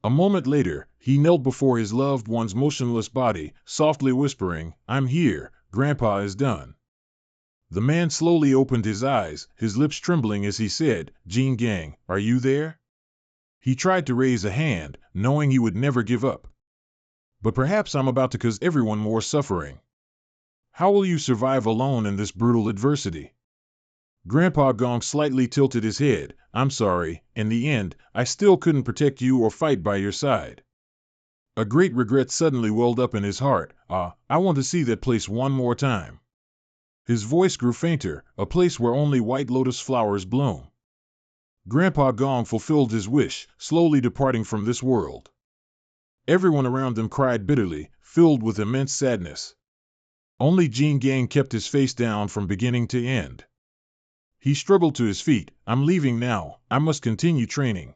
A moment later, he knelt before his loved one's motionless body, softly whispering, I'm here, Grandpa is done. The man slowly opened his eyes, his lips trembling as he said, Jin Gang, are you there? He tried to raise a hand, knowing he would never give up. But perhaps I'm about to cause everyone more suffering. How will you survive alone in this brutal adversity? Grandpa Gong slightly tilted his head. I'm sorry, in the end, I still couldn't protect you or fight by your side. A great regret suddenly welled up in his heart. I want to see that place one more time. His voice grew fainter, a place where only white lotus flowers bloom. Grandpa Gong fulfilled his wish, slowly departing from this world. Everyone around them cried bitterly, filled with immense sadness. Only Jin Gang kept his face down from beginning to end. He struggled to his feet. I'm leaving now. I must continue training.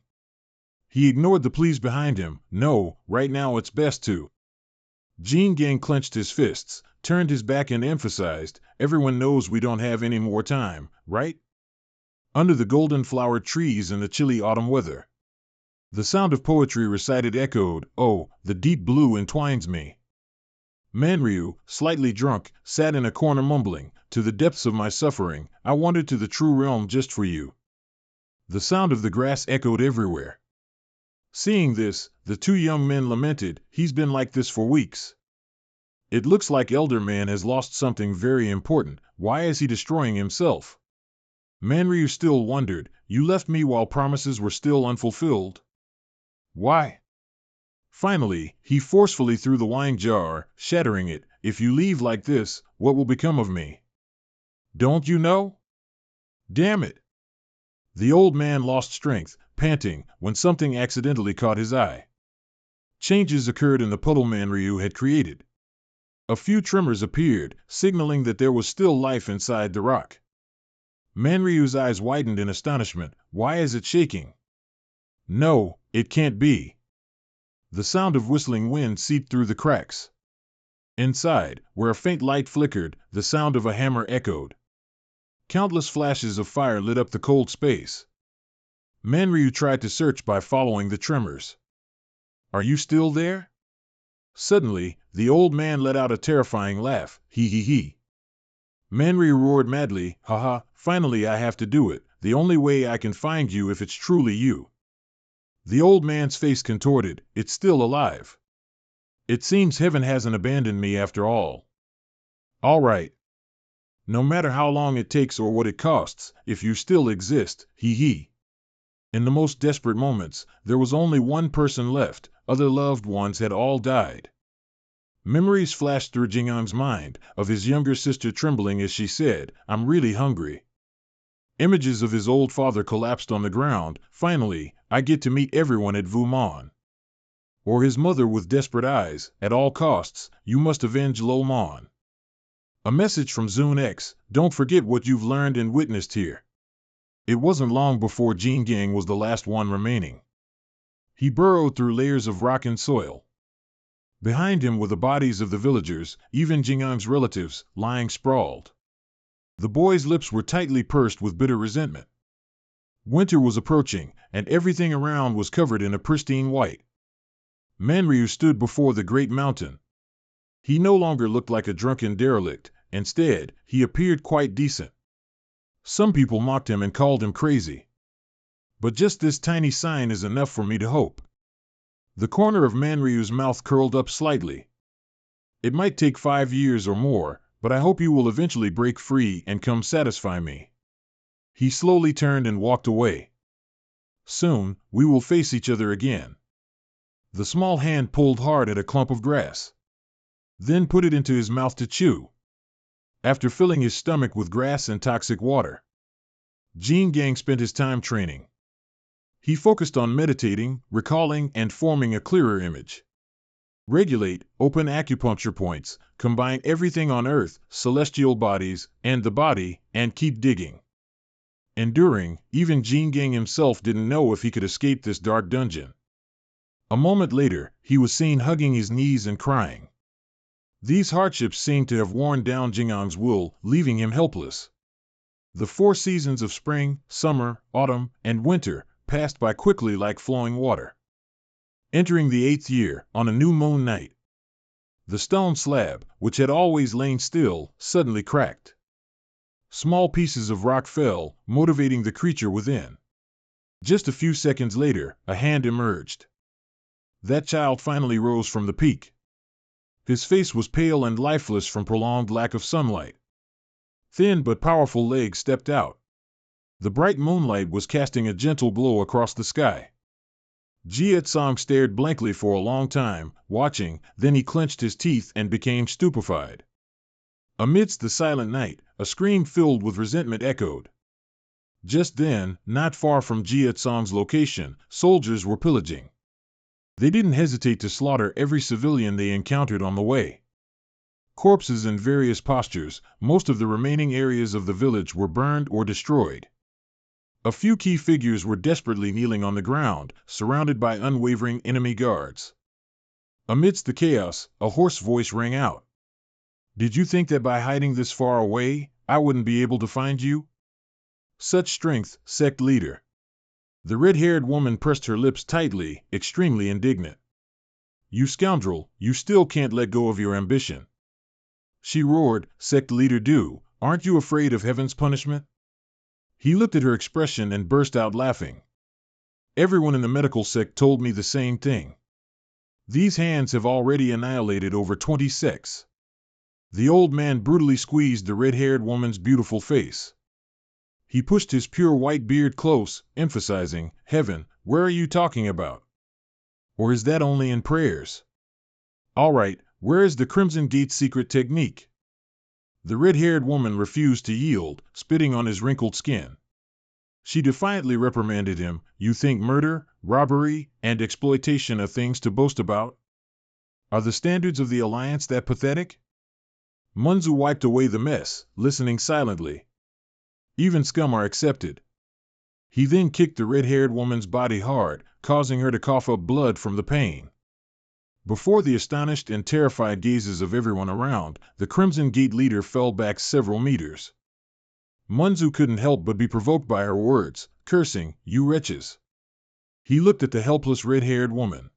He ignored the pleas behind him. No, right now it's best to. Jin Gang clenched his fists, turned his back and emphasized, everyone knows we don't have any more time, right? Under the golden flowered trees in the chilly autumn weather. The sound of poetry recited echoed, oh, the deep blue entwines me. Manryu, slightly drunk, sat in a corner mumbling, to the depths of my suffering, I wandered to the true realm just for you. The sound of the grass echoed everywhere. Seeing this, the two young men lamented, he's been like this for weeks. It looks like Elder Man has lost something very important, why is he destroying himself? Manryu still wondered, you left me while promises were still unfulfilled? Why? Finally, he forcefully threw the wine jar, shattering it, if you leave like this, what will become of me? Don't you know? Damn it! The old man lost strength, panting, when something accidentally caught his eye. Changes occurred in the puddle Manryu had created. A few tremors appeared, signaling that there was still life inside the rock. Manryu's eyes widened in astonishment. Why is it shaking? No, it can't be. The sound of whistling wind seeped through the cracks. Inside, where a faint light flickered, the sound of a hammer echoed. Countless flashes of fire lit up the cold space. Manryu tried to search by following the tremors. Are you still there? Suddenly, the old man let out a terrifying laugh. Hee hee hee. Manryu roared madly, haha, finally I have to do it, the only way I can find you if it's truly you. The old man's face contorted, it's still alive. It seems heaven hasn't abandoned me after all. All right. No matter how long it takes or what it costs, if you still exist, hee hee. In the most desperate moments, there was only one person left, other loved ones had all died. Memories flashed through Jingang's mind, of his younger sister trembling as she said, I'm really hungry. Images of his old father collapsed on the ground, finally, I get to meet everyone at Vumon. Or his mother with desperate eyes, at all costs, you must avenge Lo Mon. A message from Zune X, don't forget what you've learned and witnessed here. It wasn't long before Jin Gang was the last one remaining. He burrowed through layers of rock and soil. Behind him were the bodies of the villagers, even Jingang's relatives, lying sprawled. The boy's lips were tightly pursed with bitter resentment. Winter was approaching, and everything around was covered in a pristine white. Manryu stood before the great mountain. He no longer looked like a drunken derelict, instead, he appeared quite decent. Some people mocked him and called him crazy. But just this tiny sign is enough for me to hope. The corner of Manryu's mouth curled up slightly. It might take 5 years or more, but I hope you will eventually break free and come satisfy me. He slowly turned and walked away. Soon, we will face each other again. The small hand pulled hard at a clump of grass. Then put it into his mouth to chew. After filling his stomach with grass and toxic water, Jin Gang spent his time training. He focused on meditating, recalling, and forming a clearer image. Regulate, open acupuncture points, combine everything on earth, celestial bodies, and the body, and keep digging. Enduring, even Jin Gang himself didn't know if he could escape this dark dungeon. A moment later, he was seen hugging his knees and crying. These hardships seemed to have worn down Jingang's will, leaving him helpless. The 4 seasons of spring, summer, autumn, and winter passed by quickly like flowing water. Entering the 8th year, on a new moon night, the stone slab, which had always lain still, suddenly cracked. Small pieces of rock fell, motivating the creature within. Just a few seconds later, a hand emerged. That child finally rose from the peak. His face was pale and lifeless from prolonged lack of sunlight. Thin but powerful legs stepped out. The bright moonlight was casting a gentle glow across the sky. Song stared blankly for a long time, watching, then he clenched his teeth and became stupefied. Amidst the silent night, a scream filled with resentment echoed. Just then, not far from Song's location, soldiers were pillaging. They didn't hesitate to slaughter every civilian they encountered on the way. Corpses in various postures, most of the remaining areas of the village were burned or destroyed. A few key figures were desperately kneeling on the ground, surrounded by unwavering enemy guards. Amidst the chaos, a hoarse voice rang out. "Did you think that by hiding this far away, I wouldn't be able to find you?" Such strength, sect leader. The red-haired woman pressed her lips tightly, extremely indignant. "You scoundrel, you still can't let go of your ambition." She roared, "Sect leader do, aren't you afraid of heaven's punishment?" He looked at her expression and burst out laughing. "Everyone in the medical sect told me the same thing. These hands have already annihilated over 20 sects." The old man brutally squeezed the red-haired woman's beautiful face. He pushed his pure white beard close, emphasizing, "Heaven, where are you talking about? Or is that only in prayers? All right, where is the Crimson Gate secret technique?" The red-haired woman refused to yield, spitting on his wrinkled skin. She defiantly reprimanded him, "You think murder, robbery, and exploitation are things to boast about? Are the standards of the Alliance that pathetic?" Manhua wiped away the mess, listening silently. "Even scum are accepted." He then kicked the red-haired woman's body hard, causing her to cough up blood from the pain. Before the astonished and terrified gazes of everyone around, the Crimson Gate leader fell back several meters. Manhua couldn't help but be provoked by her words, cursing, "You wretches." He looked at the helpless red-haired woman.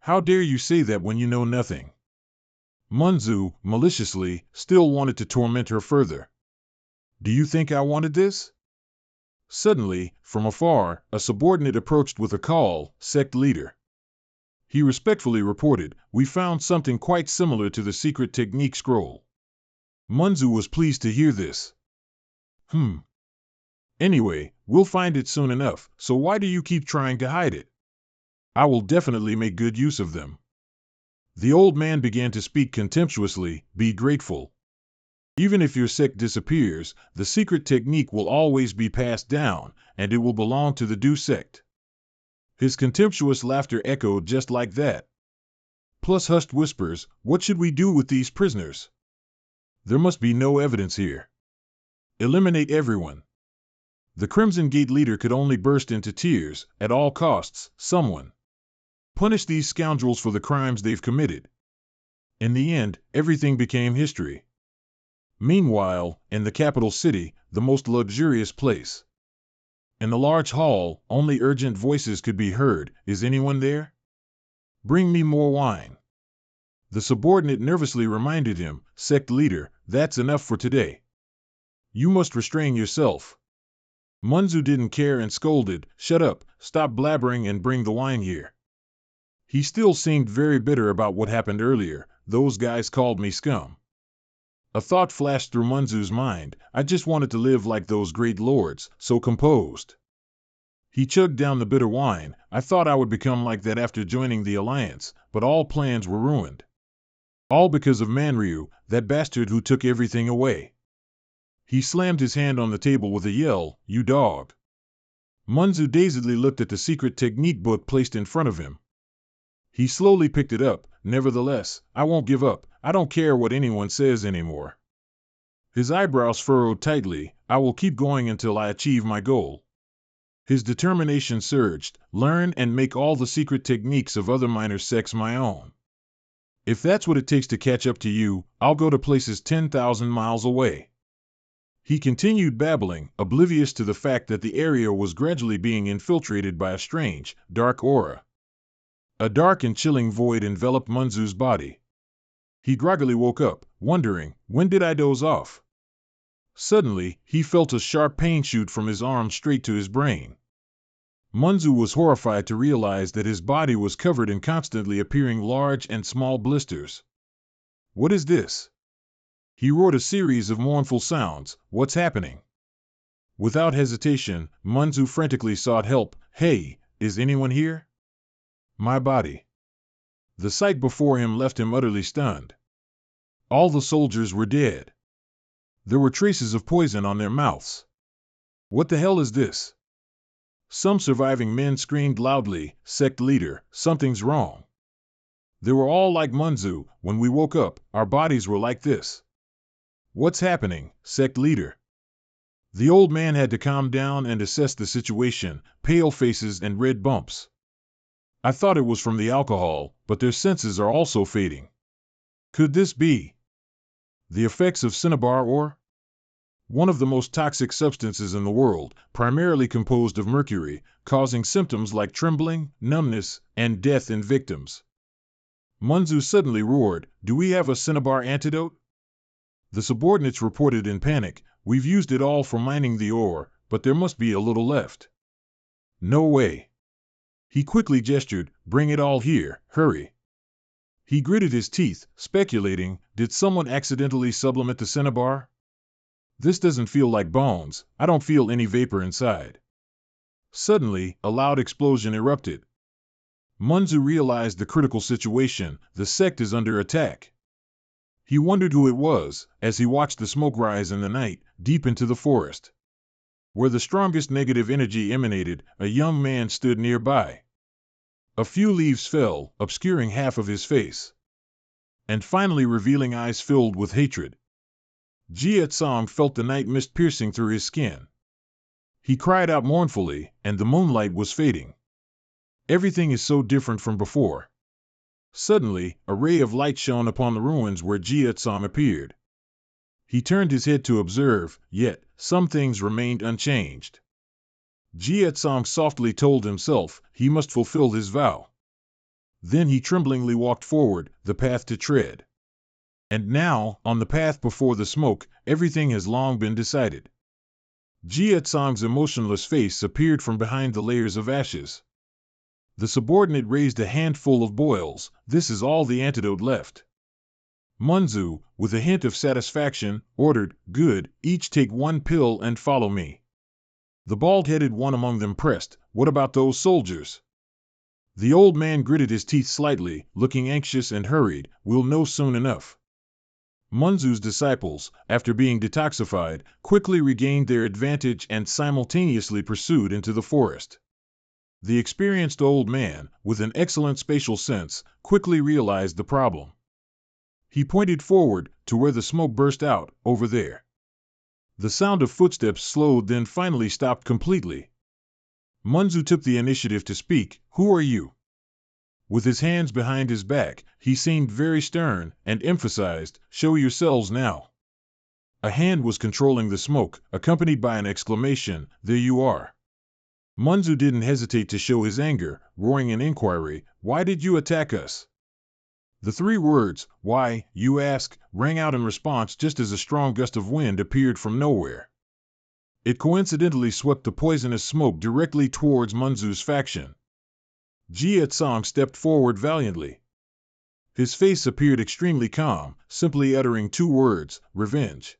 "How dare you say that when you know nothing?" Manhua, maliciously, still wanted to torment her further. "Do you think I wanted this?" Suddenly, from afar, a subordinate approached with a call, "Sect leader." He respectfully reported, "We found something quite similar to the secret technique scroll." Manhua was pleased to hear this. Anyway, we'll find it soon enough, so why do you keep trying to hide it? I will definitely make good use of them." The old man began to speak contemptuously, "Be grateful. Even if your sect disappears, the secret technique will always be passed down, and it will belong to the due sect." His contemptuous laughter echoed just like that. Plus hushed whispers, "What should we do with these prisoners? There must be no evidence here. Eliminate everyone." The Crimson Gate leader could only burst into tears, "At all costs, someone. Punish these scoundrels for the crimes they've committed." In the end, everything became history. Meanwhile, in the capital city, the most luxurious place. In the large hall, only urgent voices could be heard, "Is anyone there? Bring me more wine." The subordinate nervously reminded him, "Sect leader, that's enough for today. You must restrain yourself." Manhua didn't care and scolded, "Shut up, stop blabbering and bring the wine here." He still seemed very bitter about what happened earlier. "Those guys called me scum." A thought flashed through Manzu's mind, "I just wanted to live like those great lords, so composed." He chugged down the bitter wine. "I thought I would become like that after joining the Alliance, but all plans were ruined. All because of Manryu, that bastard who took everything away." He slammed his hand on the table with a yell, "You dog." Manhua dazedly looked at the secret technique book placed in front of him. He slowly picked it up. "Nevertheless, I won't give up. I don't care what anyone says anymore." His eyebrows furrowed tightly. "I will keep going until I achieve my goal." His determination surged, "Learn and make all the secret techniques of other minor sects my own. If that's what it takes to catch up to you, I'll go to places 10,000 miles away." He continued babbling, oblivious to the fact that the area was gradually being infiltrated by a strange, dark aura. A dark and chilling void enveloped Manzu's body. He groggily woke up, wondering, when did I doze off? Suddenly, he felt a sharp pain shoot from his arm straight to his brain. Manhua was horrified to realize that his body was covered in constantly appearing large and small blisters. "What is this?" He roared a series of mournful sounds. "What's happening?" Without hesitation, Manhua frantically sought help. "Hey, is anyone here? My body. The sight before him left him utterly stunned. All the soldiers were dead. There were traces of poison on their mouths. What the hell is this? Some surviving men screamed loudly, "Sect leader, something's wrong." They were all like Manzu. When we woke up, our bodies were like this. What's happening, sect leader? The old man had to calm down and assess the situation, pale faces and red bumps. I thought it was from the alcohol, but their senses are also fading. Could this be the effects of cinnabar ore? One of the most toxic substances in the world, primarily composed of mercury, causing symptoms like trembling, numbness, and death in victims. Manzu suddenly roared, "Do we have a cinnabar antidote?" The subordinates reported in panic, "We've used it all for mining the ore, but there must be a little left." No way. He quickly gestured, "Bring it all here, hurry." He gritted his teeth, speculating, did someone accidentally sublimate the cinnabar? This doesn't feel like bones, I don't feel any vapor inside. Suddenly, a loud explosion erupted. Manzu realized the critical situation, the sect is under attack. He wondered who it was, as he watched the smoke rise in the night, deep into the forest. Where the strongest negative energy emanated, a young man stood nearby. A few leaves fell, obscuring half of his face, and finally revealing eyes filled with hatred. Jie Tsang felt the night mist piercing through his skin. He cried out mournfully, and the moonlight was fading. Everything is so different from before. Suddenly, a ray of light shone upon the ruins where Jie Tsang appeared. He turned his head to observe, yet some things remained unchanged. Jie Tsang softly told himself he must fulfill his vow. Then he tremblingly walked forward, the path to tread. And now, on the path before the smoke, everything has long been decided. Jie Tsang's emotionless face appeared from behind the layers of ashes. The subordinate raised a handful of boils. This is all the antidote left. Manzu, with a hint of satisfaction, ordered, "Good, each take one pill and follow me." The bald-headed one among them pressed, "What about those soldiers?" The old man gritted his teeth slightly, looking anxious and hurried, "We'll know soon enough." Manzu's disciples, after being detoxified, quickly regained their advantage and simultaneously pursued into the forest. The experienced old man, with an excellent spatial sense, quickly realized the problem. He pointed forward, to where the smoke burst out, over there. The sound of footsteps slowed, then finally stopped completely. Manzu took the initiative to speak, "Who are you?" With his hands behind his back, he seemed very stern, and emphasized, "Show yourselves now." A hand was controlling the smoke, accompanied by an exclamation, "There you are." Manzu didn't hesitate to show his anger, roaring an inquiry, "Why did you attack us?" The three words, "Why, you ask," rang out in response just as a strong gust of wind appeared from nowhere. It coincidentally swept the poisonous smoke directly towards Manzu's faction. Jie Tsang stepped forward valiantly. His face appeared extremely calm, simply uttering two words, "Revenge."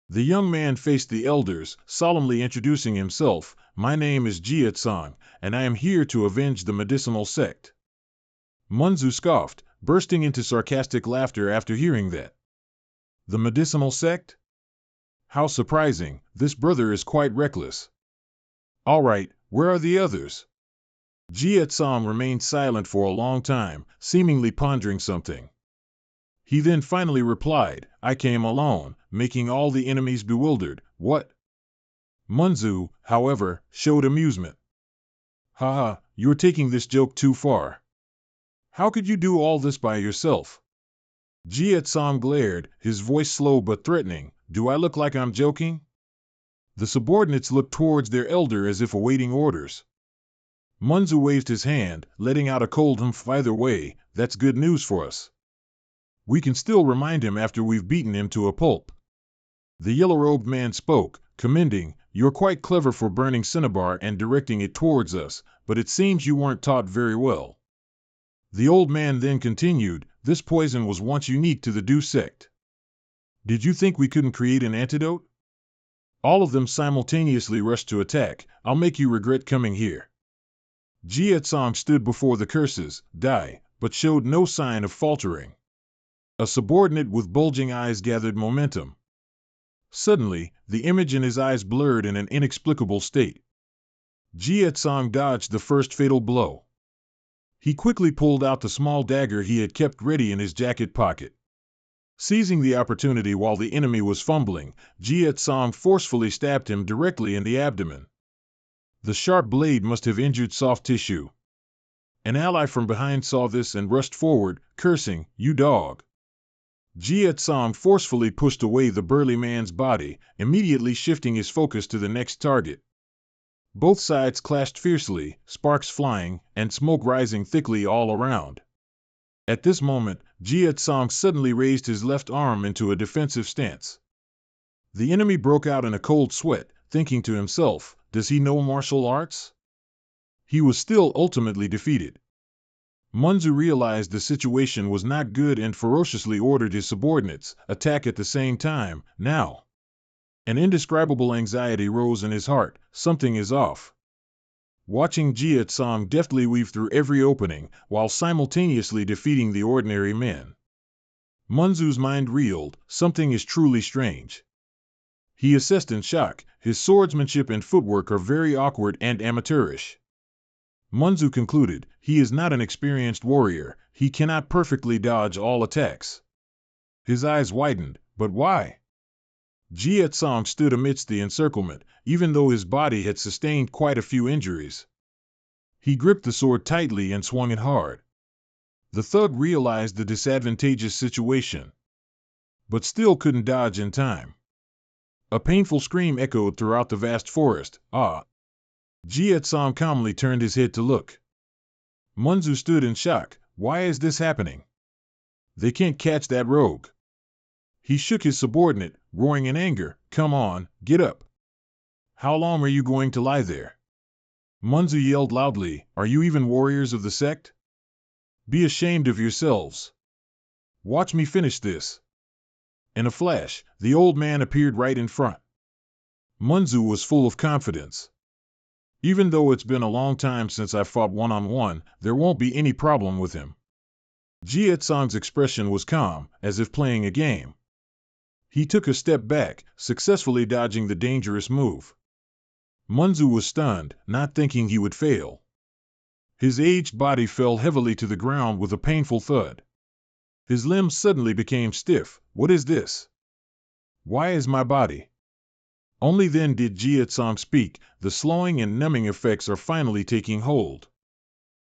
The young man faced the elders, solemnly introducing himself, "My name is Jie Tsang, and I am here to avenge the medicinal sect." Manzu scoffed, bursting into sarcastic laughter after hearing that. The medicinal sect? How surprising, this brother is quite reckless. All right, where are the others? Jie Tsang remained silent for a long time, seemingly pondering something. He then finally replied, "I came alone, making all the enemies bewildered." What? Manzu, however, showed amusement. "Haha, you're taking this joke too far. How could you do all this by yourself?" Jie Tsang glared, his voice slow but threatening, "Do I look like I'm joking?" The subordinates looked towards their elder as if awaiting orders. Manzu waved his hand, letting out a cold humph. "Either way, that's good news for us. We can still remind him after we've beaten him to a pulp." The yellow-robed man spoke, commending, "You're quite clever for burning cinnabar and directing it towards us, but it seems you weren't taught very well." The old man then continued, "This poison was once unique to the Du sect. Did you think we couldn't create an antidote?" All of them simultaneously rushed to attack. "I'll make you regret coming here." Jietsong stood before the curses, die, but showed no sign of faltering. A subordinate with bulging eyes gathered momentum. Suddenly, the image in his eyes blurred in an inexplicable state. Jietsong dodged the first fatal blow. He quickly pulled out the small dagger he had kept ready in his jacket pocket. Seizing the opportunity while the enemy was fumbling, Jietsong forcefully stabbed him directly in the abdomen. The sharp blade must have injured soft tissue. An ally from behind saw this and rushed forward, cursing, "You dog!" Jietsong forcefully pushed away the burly man's body, immediately shifting his focus to the next target. Both sides clashed fiercely, sparks flying, and smoke rising thickly all around. At this moment, Jietsong suddenly raised his left arm into a defensive stance. The enemy broke out in a cold sweat, thinking to himself, "Does he know martial arts?" He was still ultimately defeated. Manhua realized the situation was not good and ferociously ordered his subordinates, "Attack at the same time, now!" An indescribable anxiety rose in his heart. Something is off. Watching Jietsong deftly weave through every opening, while simultaneously defeating the ordinary men. Manhua's mind reeled. Something is truly strange. He assessed in shock. His swordsmanship and footwork are very awkward and amateurish. Manhua concluded, he is not an experienced warrior, he cannot perfectly dodge all attacks. His eyes widened, but why? Jietsong stood amidst the encirclement, even though his body had sustained quite a few injuries. He gripped the sword tightly and swung it hard. The thug realized the disadvantageous situation, but still couldn't dodge in time. A painful scream echoed throughout the vast forest. "Ah!" Jietsong calmly turned his head to look. Manhua stood in shock. Why is this happening? They can't catch that rogue. He shook his subordinate, roaring in anger, "Come on, get up! How long are you going to lie there?" Manhua yelled loudly, "Are you even warriors of the sect? Be ashamed of yourselves. Watch me finish this." In a flash, the old man appeared right in front. Manhua was full of confidence. "Even though it's been a long time since I fought one-on-one, there won't be any problem with him." Jietsong's expression was calm, as if playing a game. He took a step back, successfully dodging the dangerous move. Manhua was stunned, not thinking he would fail. His aged body fell heavily to the ground with a painful thud. His limbs suddenly became stiff. What is this? Why is my body? Only then did Jietsong speak. The slowing and numbing effects are finally taking hold.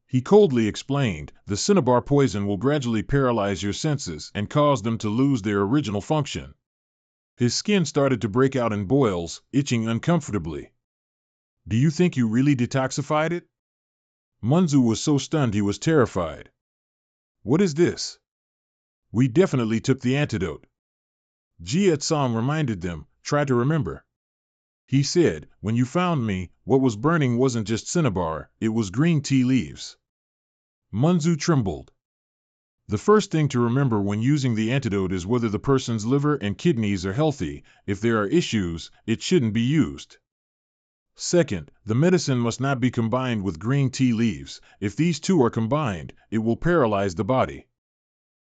He coldly explained, the cinnabar poison will gradually paralyze your senses and cause them to lose their original function. His skin started to break out in boils, itching uncomfortably. "Do you think you really detoxified it?" Manhua was so stunned he was terrified. "What is this?" "We definitely took the antidote." Jietsong reminded them, "Try to remember." He said, "When you found me, what was burning wasn't just cinnabar, it was green tea leaves." Manhua trembled. The first thing to remember when using the antidote is whether the person's liver and kidneys are healthy. If there are issues, it shouldn't be used. Second, the medicine must not be combined with green tea leaves. If these two are combined, it will paralyze the body.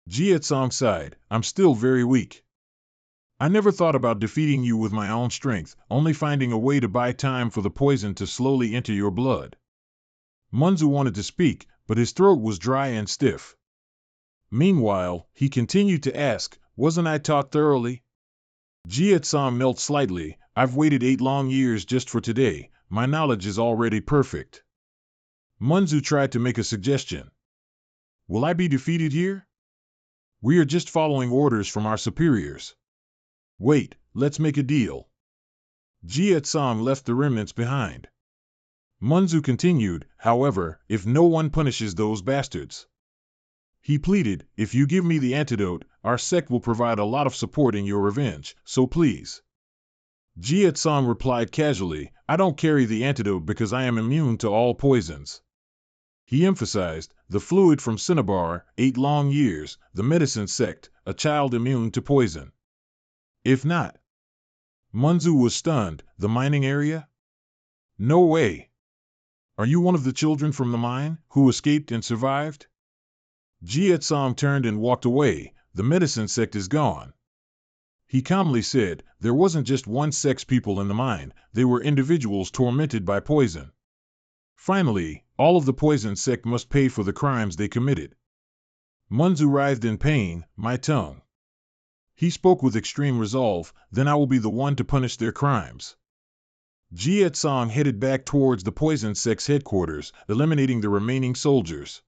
Jietsong sighed, "I'm still very weak. I never thought about defeating you with my own strength, only finding a way to buy time for the poison to slowly enter your blood." Manhua wanted to speak, but his throat was dry and stiff. Meanwhile, he continued to ask, "Wasn't I taught thoroughly?" Jietsong knelt slightly. "I've waited 8 long years just for today. My knowledge is already perfect." Manhua tried to make a suggestion. "Will I be defeated here? We are just following orders from our superiors." "Wait, let's make a deal." Jietsong left the remnants behind. Manhua continued, "However, if no one punishes those bastards." He pleaded, "If you give me the antidote, our sect will provide a lot of support in your revenge, so please." Jietsong replied casually, "I don't carry the antidote because I am immune to all poisons." He emphasized, "The fluid from cinnabar, 8 long years, the medicine sect, a child immune to poison. If not." Manhua was stunned. "The mining area?" "No way." Are you one of the children from the mine who escaped and survived? Jiet Song turned and walked away. The medicine sect is gone. He calmly said, there wasn't just one sex people in the mine, they were individuals tormented by poison. Finally, all of the poison sect must pay for the crimes they committed. Munzu writhed in pain, my tongue. He spoke with extreme resolve, then I will be the one to punish their crimes. Jiet Song headed back towards the poison sect's headquarters, eliminating the remaining soldiers.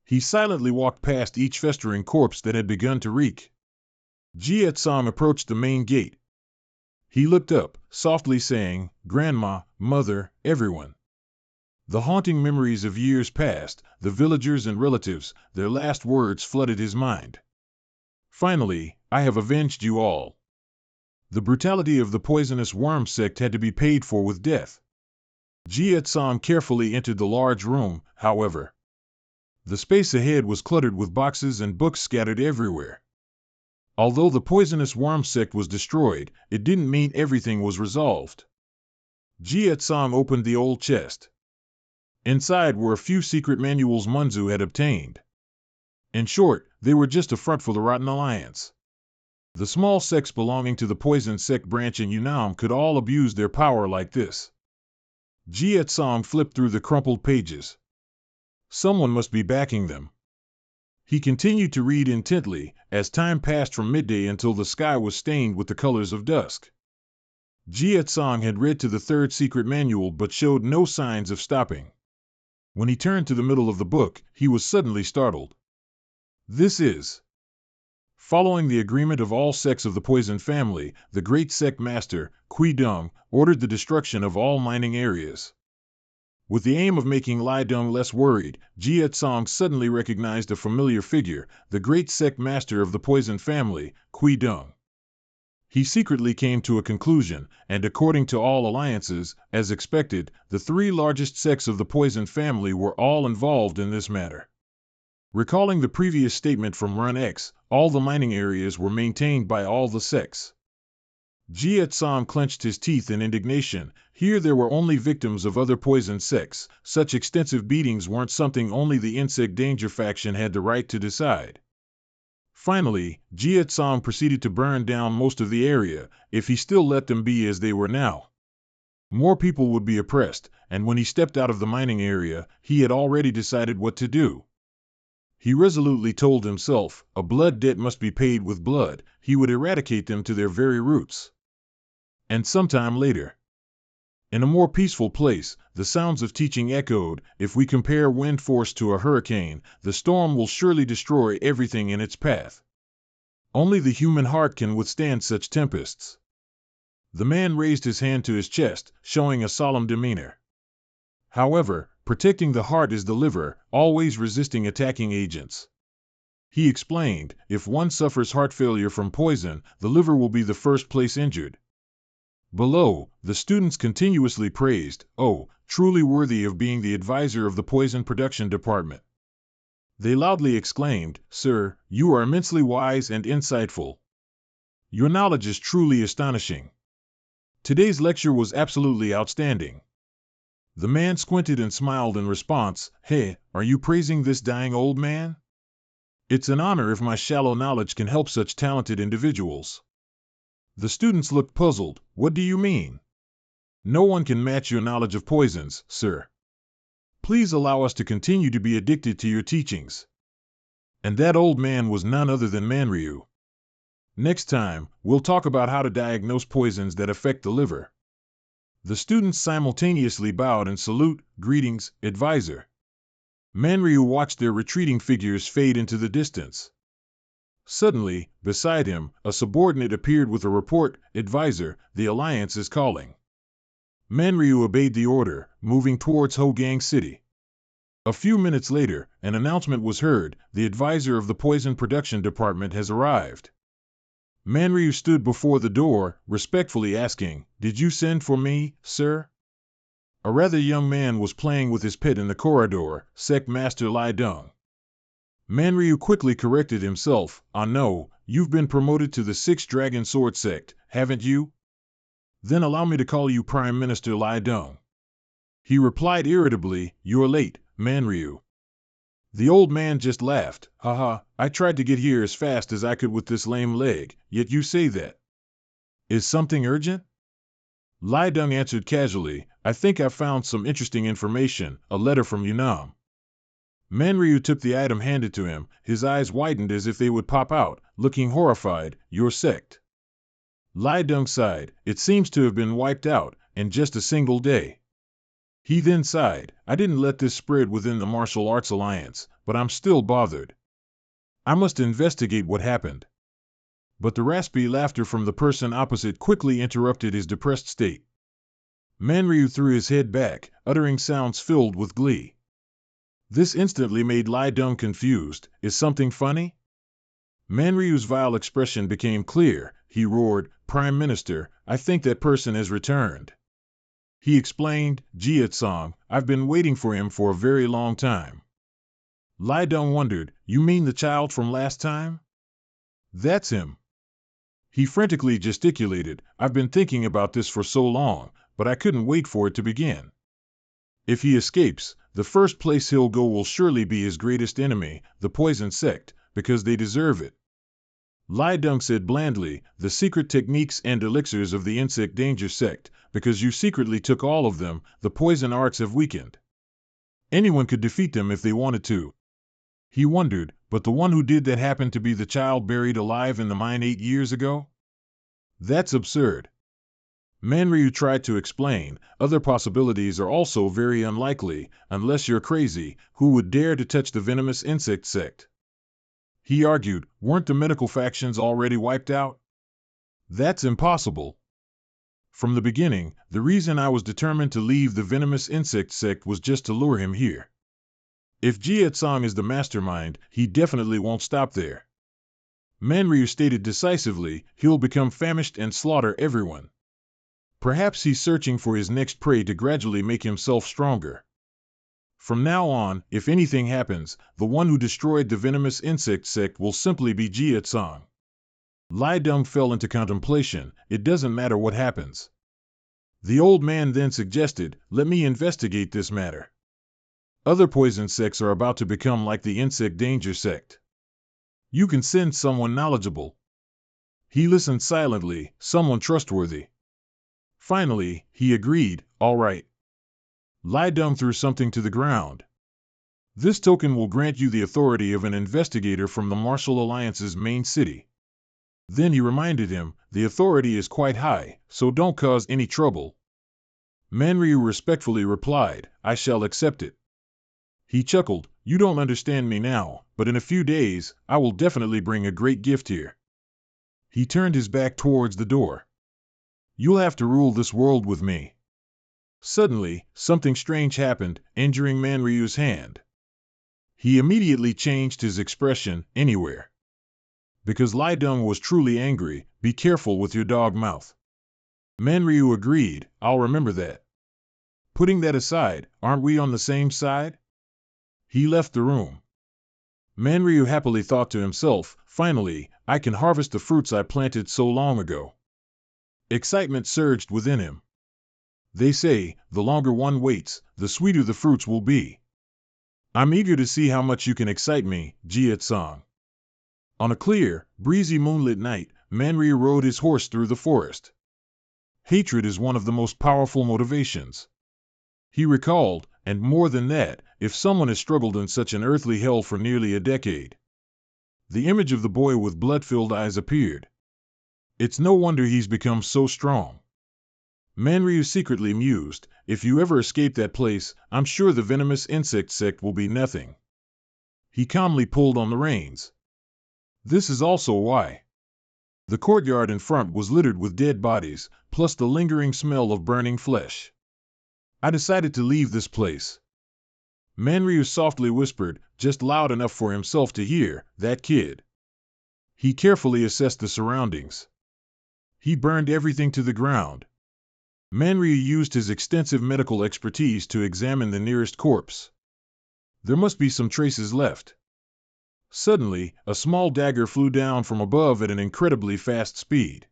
He silently walked past each festering corpse that had begun to reek. Jiet Song approached the main gate. He looked up, softly saying, Grandma, Mother, everyone. The haunting memories of years past, the villagers and relatives, their last words flooded his mind. Finally, I have avenged you all. The brutality of the poisonous worm sect had to be paid for with death. Jiet Song carefully entered the large room, however. The space ahead was cluttered with boxes and books scattered everywhere. Although the poisonous worm sect was destroyed, it didn't mean everything was resolved. Jiet Song opened the old chest. Inside were a few secret manuals Munzu had obtained. In short, they were just a front for the Rotten Alliance. The small sects belonging to the poison sect branch in Yunnan could all abuse their power like this. Jiet Song flipped through the crumpled pages. Someone must be backing them. He continued to read intently, as time passed from midday until the sky was stained with the colors of dusk. Jiet Song had read to the third secret manual but showed no signs of stopping. When he turned to the middle of the book, he was suddenly startled. This is... Following the agreement of all sects of the poison family, the great sect master, Kui Dong, ordered the destruction of all mining areas. With the aim of making Lai Dong less worried, Jiet Song suddenly recognized a familiar figure, the great sect master of the poison family, Kui Dong. He secretly came to a conclusion, and according to all alliances, as expected, the three largest sects of the poison family were all involved in this matter. Recalling the previous statement from Run X, all the mining areas were maintained by all the sects. Jiet Song clenched his teeth in indignation. Here there were only victims of other poison sects. Such extensive beatings weren't something only the Insect Danger faction had the right to decide. Finally, Jiet Song proceeded to burn down most of the area, if he still let them be as they were now. More people would be oppressed, and when he stepped out of the mining area, he had already decided what to do. He resolutely told himself, a blood debt must be paid with blood. He would eradicate them to their very roots. And sometime later, in a more peaceful place, the sounds of teaching echoed. If we compare wind force to a hurricane, the storm will surely destroy everything in its path. Only the human heart can withstand such tempests. The man raised his hand to his chest, showing a solemn demeanor. However, protecting the heart is the liver, always resisting attacking agents. He explained, if one suffers heart failure from poison, the liver will be the first place injured. Below, the students continuously praised, oh, truly worthy of being the advisor of the poison production department. They loudly exclaimed, Sir, you are immensely wise and insightful. Your knowledge is truly astonishing. Today's lecture was absolutely outstanding. The man squinted and smiled in response. Hey, are you praising this dying old man? It's an honor if my shallow knowledge can help such talented individuals. The students looked puzzled. What do you mean? No one can match your knowledge of poisons, sir. Please allow us to continue to be addicted to your teachings. And that old man was none other than Manryu. Next time, we'll talk about how to diagnose poisons that affect the liver. The students simultaneously bowed in salute. Greetings, advisor. Manryu watched their retreating figures fade into the distance. Suddenly, beside him, a subordinate appeared with a report. Advisor, the Alliance is calling. Manryu obeyed the order, moving towards Hogang City. A few minutes later, an announcement was heard. The advisor of the poison production department has arrived. Manryu stood before the door, respectfully asking, Did you send for me, sir? A rather young man was playing with his pet in the corridor, Sect Master Lai Dong. Manryu quickly corrected himself. No, you've been promoted to the 6th Dragon Sword Sect, haven't you? Then allow me to call you Prime Minister Lai Dong. He replied irritably, "You're late, Manryu." The old man just laughed. "Haha, I tried to get here as fast as I could with this lame leg, yet you say that. Is something urgent?" Lai Deng answered casually, "I think I've found some interesting information, a letter from Yunnan." Manryu took the item handed to him, his eyes widened as if they would pop out, looking horrified. "Your sect." Lai Deng sighed, "It seems to have been wiped out, in just a single day." He then sighed, "I didn't let this spread within the Martial Arts Alliance, but I'm still bothered. I must investigate what happened." But the raspy laughter from the person opposite quickly interrupted his depressed state. Manryu threw his head back, uttering sounds filled with glee. This instantly made Lai Deng confused. "Is something funny?" Manryu's vile expression became clear. He roared, "Prime Minister, I think that person has returned." He explained, "Jietsong, I've been waiting for him for a very long time." Lai Deng wondered, "You mean the child from last time?" "That's him." He frantically gesticulated, "I've been thinking about this for so long, but I couldn't wait for it to begin. If he escapes, the first place he'll go will surely be his greatest enemy, the Poison Sect, because they deserve it." Lai Deng said blandly, "The secret techniques and elixirs of the Insect Danger Sect, because you secretly took all of them, the poison arts have weakened. Anyone could defeat them if they wanted to." He wondered, but the one who did that happened to be the child buried alive in the mine 8 years ago? That's absurd. Manryu tried to explain, "Other possibilities are also very unlikely, unless you're crazy, who would dare to touch the venomous insect sect?" He argued, "Weren't the medical factions already wiped out?" "That's impossible. From the beginning, the reason I was determined to leave the venomous insect sect was just to lure him here. If Jietsong is the mastermind, he definitely won't stop there. Manryu stated decisively, he'll become famished and slaughter everyone. Perhaps he's searching for his next prey to gradually make himself stronger. From now on, if anything happens, the one who destroyed the venomous insect sect will simply be Jietsong." Lai Deng fell into contemplation. "It doesn't matter what happens." The old man then suggested, "Let me investigate this matter. Other poison sects are about to become like the Insect Danger Sect. You can send someone knowledgeable." He listened silently, "Someone trustworthy." Finally, he agreed, "All right." Lai Deng threw something to the ground. "This token will grant you the authority of an investigator from the Martial Alliance's main city." Then he reminded him, "The authority is quite high, so don't cause any trouble." Manryu respectfully replied, "I shall accept it." He chuckled, "You don't understand me now, but in a few days, I will definitely bring a great gift here." He turned his back towards the door. "You'll have to rule this world with me." Suddenly, something strange happened, injuring Manryu's hand. He immediately changed his expression, "Anywhere." Because Lai Deng was truly angry, "Be careful with your dog mouth." Manryu agreed, "I'll remember that. Putting that aside, aren't we on the same side?" He left the room. Manryu happily thought to himself, "Finally, I can harvest the fruits I planted so long ago." Excitement surged within him. They say, the longer one waits, the sweeter the fruits will be. I'm eager to see how much you can excite me, Jietsong. On a clear, breezy moonlit night, Manryu rode his horse through the forest. Hatred is one of the most powerful motivations. He recalled, and more than that, if someone has struggled in such an earthly hell for nearly a decade. The image of the boy with blood-filled eyes appeared. It's no wonder he's become so strong. Manryu secretly mused, if you ever escape that place, I'm sure the venomous insect sect will be nothing. He calmly pulled on the reins. This is also why. The courtyard in front was littered with dead bodies, plus the lingering smell of burning flesh. I decided to leave this place. Manryu softly whispered, just loud enough for himself to hear, that kid. He carefully assessed the surroundings. He burned everything to the ground. Manryu used his extensive medical expertise to examine the nearest corpse. There must be some traces left. Suddenly, a small dagger flew down from above at an incredibly fast speed.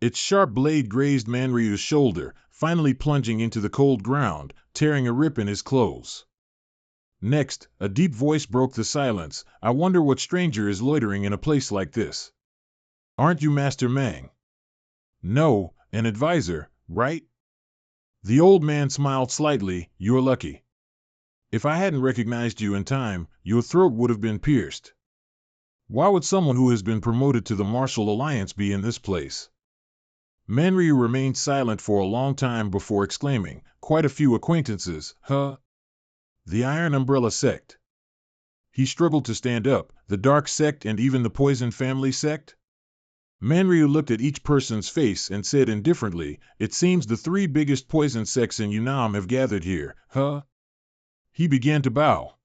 Its sharp blade grazed Manryu's shoulder, finally plunging into the cold ground, tearing a rip in his clothes. Next, a deep voice broke the silence. I wonder what stranger is loitering in a place like this. Aren't you Master Mang? No, an advisor, right? The old man smiled slightly. You're lucky. If I hadn't recognized you in time, your throat would have been pierced. Why would someone who has been promoted to the Martial Alliance be in this place? Manryu remained silent for a long time before exclaiming, quite a few acquaintances, huh? The Iron Umbrella sect. He struggled to stand up. The Dark sect and even the Poison Family sect? Manryu looked at each person's face and said indifferently, it seems the three biggest poison sects in Yunnan have gathered here, huh? He began to bow.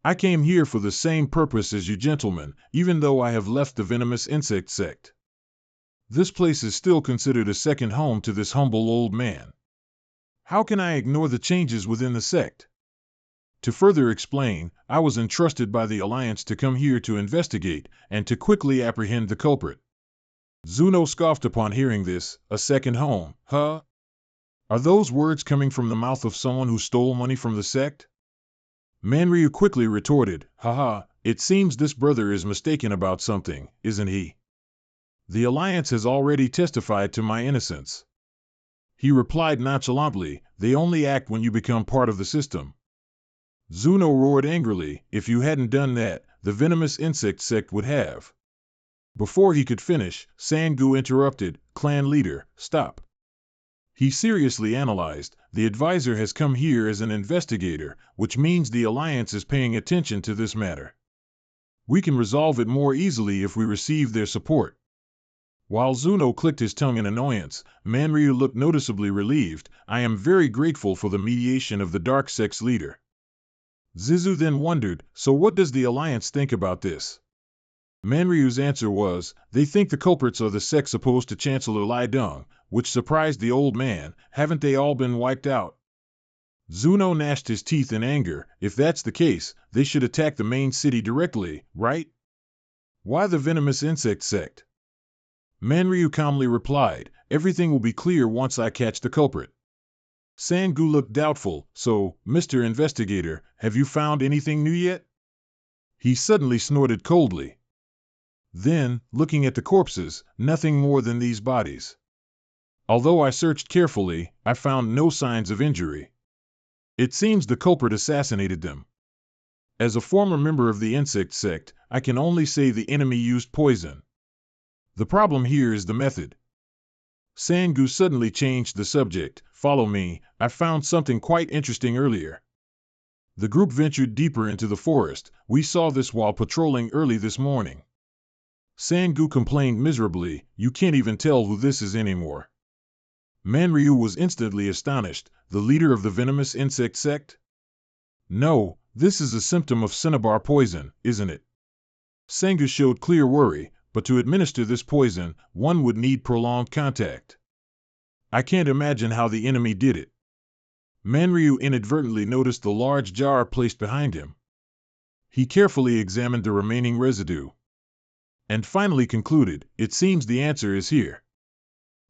I came here for the same purpose as you gentlemen, even though I have left the venomous insect sect. This place is still considered a second home to this humble old man. How can I ignore the changes within the sect? To further explain, I was entrusted by the Alliance to come here to investigate and to quickly apprehend the culprit. Zuno scoffed upon hearing this. A second home, huh? Are those words coming from the mouth of someone who stole money from the sect? Manryu quickly retorted, haha, it seems this brother is mistaken about something, isn't he? The Alliance has already testified to my innocence. He replied nonchalantly, they only act when you become part of the system. Zuno roared angrily, if you hadn't done that, the venomous insect sect would have. Before he could finish, Sangu interrupted, clan leader, stop. He seriously analyzed, the advisor has come here as an investigator, which means the Alliance is paying attention to this matter. We can resolve it more easily if we receive their support. While Zuno clicked his tongue in annoyance, Manryu looked noticeably relieved. I am very grateful for the mediation of the Dark Sect's leader. Zizu then wondered, so what does the Alliance think about this? Manryu's answer was, they think the culprits are the sects opposed to Chancellor Lai Deng, which surprised the old man. Haven't they all been wiped out? Zuno gnashed his teeth in anger. If that's the case, they should attack the main city directly, right? Why the venomous insect sect? Manryu calmly replied, everything will be clear once I catch the culprit. Sangu looked doubtful, so, Mr. Investigator, have you found anything new yet? He suddenly snorted coldly. Then, looking at the corpses, nothing more than these bodies. Although I searched carefully, I found no signs of injury. It seems the culprit assassinated them. As a former member of the insect sect, I can only say the enemy used poison. The problem here is the method. Sangu suddenly changed the subject. Follow me, I found something quite interesting earlier. The group ventured deeper into the forest. We saw this while patrolling early this morning. Sangu complained miserably, you can't even tell who this is anymore. Manryu was instantly astonished, the leader of the venomous insect sect? No, this is a symptom of cinnabar poison, isn't it? Sangu showed clear worry, but to administer this poison, one would need prolonged contact. I can't imagine how the enemy did it. Manryu inadvertently noticed the large jar placed behind him. He carefully examined the remaining residue. And finally concluded, it seems the answer is here.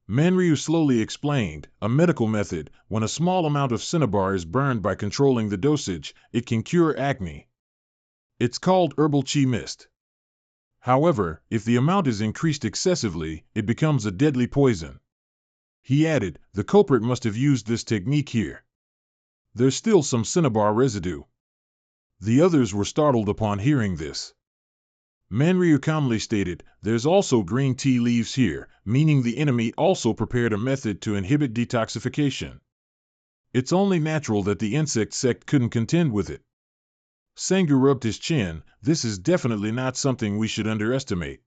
Manryu slowly explained, a medical method, when a small amount of cinnabar is burned by controlling the dosage, it can cure acne. It's called herbal chi mist. However, if the amount is increased excessively, it becomes a deadly poison. He added, the culprit must have used this technique here. There's still some cinnabar residue. The others were startled upon hearing this. Manryu calmly stated, there's also green tea leaves here, meaning the enemy also prepared a method to inhibit detoxification. It's only natural that the insect sect couldn't contend with it. Sangu rubbed his chin, this is definitely not something we should underestimate.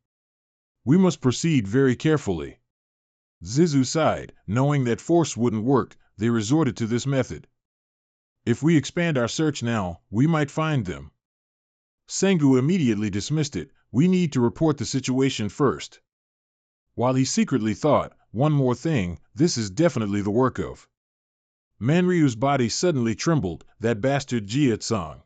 We must proceed very carefully. Zizu sighed, knowing that force wouldn't work, they resorted to this method. If we expand our search now, we might find them. Sangu immediately dismissed it, we need to report the situation first. While he secretly thought, one more thing, this is definitely the work of. Manryu's body suddenly trembled, that bastard Jia-tsang.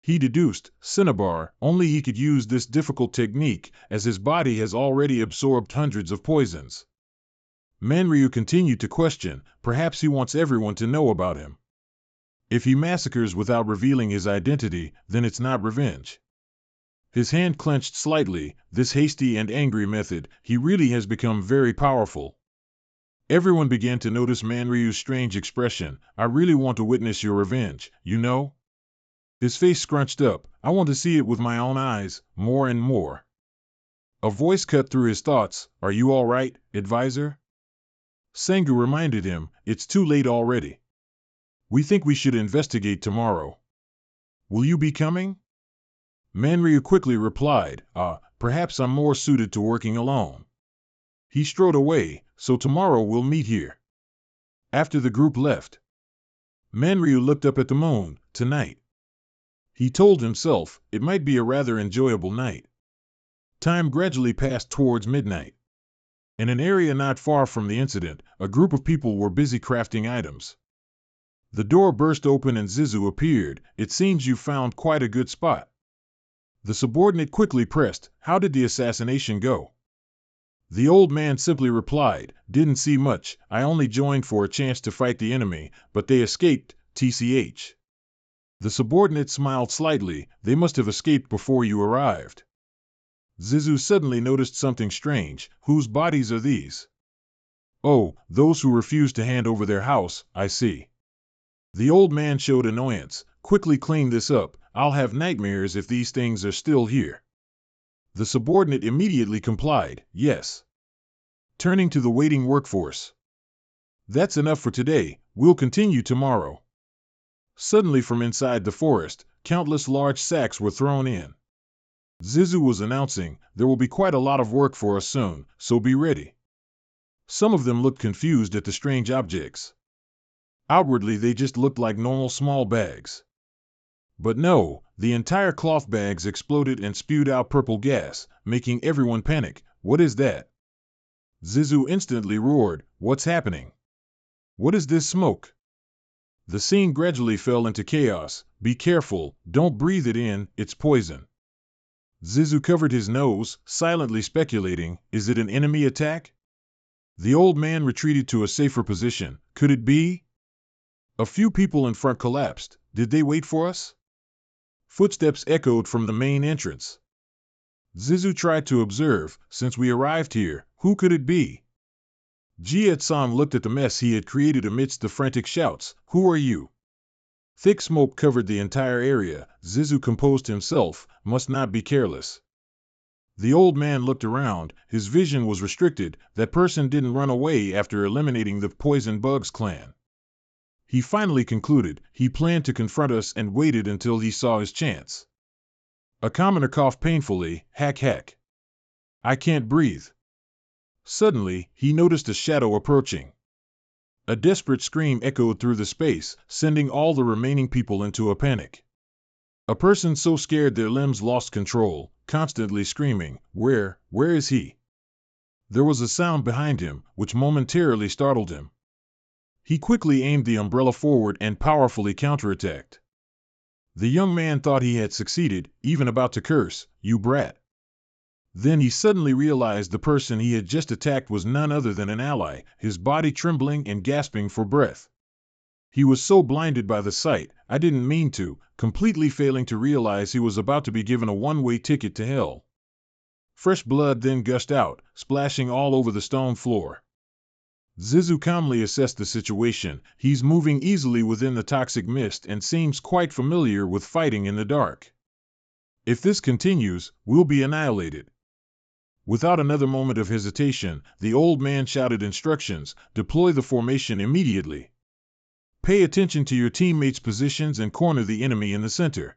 He deduced, cinnabar, only he could use this difficult technique, as his body has already absorbed hundreds of poisons. Manryu continued to question. Perhaps he wants everyone to know about him. If he massacres without revealing his identity, then it's not revenge. His hand clenched slightly. This hasty and angry method, he really has become very powerful. Everyone began to notice Manryu's strange expression. I really want to witness your revenge, you know? His face scrunched up. I want to see it with my own eyes, more and more. A voice cut through his thoughts. Are you all right, advisor? Sengu reminded him. It's too late already. We think we should investigate tomorrow. Will you be coming? Manryu quickly replied, perhaps I'm more suited to working alone. He strode away. So tomorrow we'll meet here. After the group left, Manryu looked up at the moon. Tonight, he told himself, it might be a rather enjoyable night. Time gradually passed towards midnight. In an area not far from the incident, a group of people were busy crafting items. The door burst open and Zizu appeared. It seems you found quite a good spot. The subordinate quickly pressed, how did the assassination go? The old man simply replied, didn't see much, I only joined for a chance to fight the enemy, but they escaped, tch. The subordinate smiled slightly, they must have escaped before you arrived. Zizu suddenly noticed something strange, whose bodies are these? Oh, those who refused to hand over their house, I see. The old man showed annoyance, quickly clean this up, I'll have nightmares if these things are still here. The subordinate immediately complied, yes. Turning to the waiting workforce. That's enough for today, we'll continue tomorrow. Suddenly from inside the forest, countless large sacks were thrown in. Zizu was announcing, there will be quite a lot of work for us soon, so be ready. Some of them looked confused at the strange objects. Outwardly they just looked like normal small bags. But no, the entire cloth bags exploded and spewed out purple gas, making everyone panic. What is that? Zizu instantly roared, what's happening? What is this smoke? The scene gradually fell into chaos. Be careful, don't breathe it in, it's poison. Zizu covered his nose, silently speculating, is it an enemy attack? The old man retreated to a safer position. Could it be? A few people in front collapsed. Did they wait for us? Footsteps echoed from the main entrance. Zizu tried to observe, since we arrived here, who could it be? Jiet-san looked at the mess he had created amidst the frantic shouts. Who are you? Thick smoke covered the entire area. Zizu composed himself, must not be careless. The old man looked around, his vision was restricted, that person didn't run away after eliminating the Poison Bugs clan. He finally concluded, he planned to confront us and waited until he saw his chance. A commoner coughed painfully, hack hack. I can't breathe. Suddenly, he noticed a shadow approaching. A desperate scream echoed through the space, sending all the remaining people into a panic. A person so scared their limbs lost control, constantly screaming, where is he? There was a sound behind him, which momentarily startled him. He quickly aimed the umbrella forward and powerfully counterattacked. The young man thought he had succeeded, even about to curse, you brat. Then he suddenly realized the person he had just attacked was none other than an ally, his body trembling and gasping for breath. He was so blinded by the sight, I didn't mean to, completely failing to realize he was about to be given a one-way ticket to hell. Fresh blood then gushed out, splashing all over the stone floor. Zizu calmly assessed the situation. He's moving easily within the toxic mist and seems quite familiar with fighting in the dark. If this continues, we'll be annihilated. Without another moment of hesitation, the old man shouted instructions, deploy the formation immediately. Pay attention to your teammates' positions and corner the enemy in the center.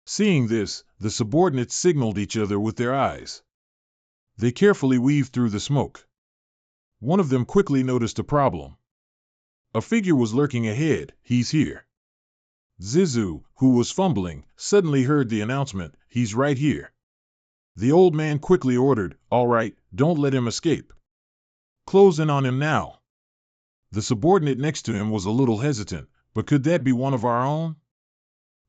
Seeing this, the subordinates signaled each other with their eyes. They carefully weaved through the smoke. One of them quickly noticed a problem. A figure was lurking ahead, he's here. Zizu, who was fumbling, suddenly heard the announcement, he's right here. The old man quickly ordered, all right, don't let him escape. Close in on him now. The subordinate next to him was a little hesitant, but could that be one of our own?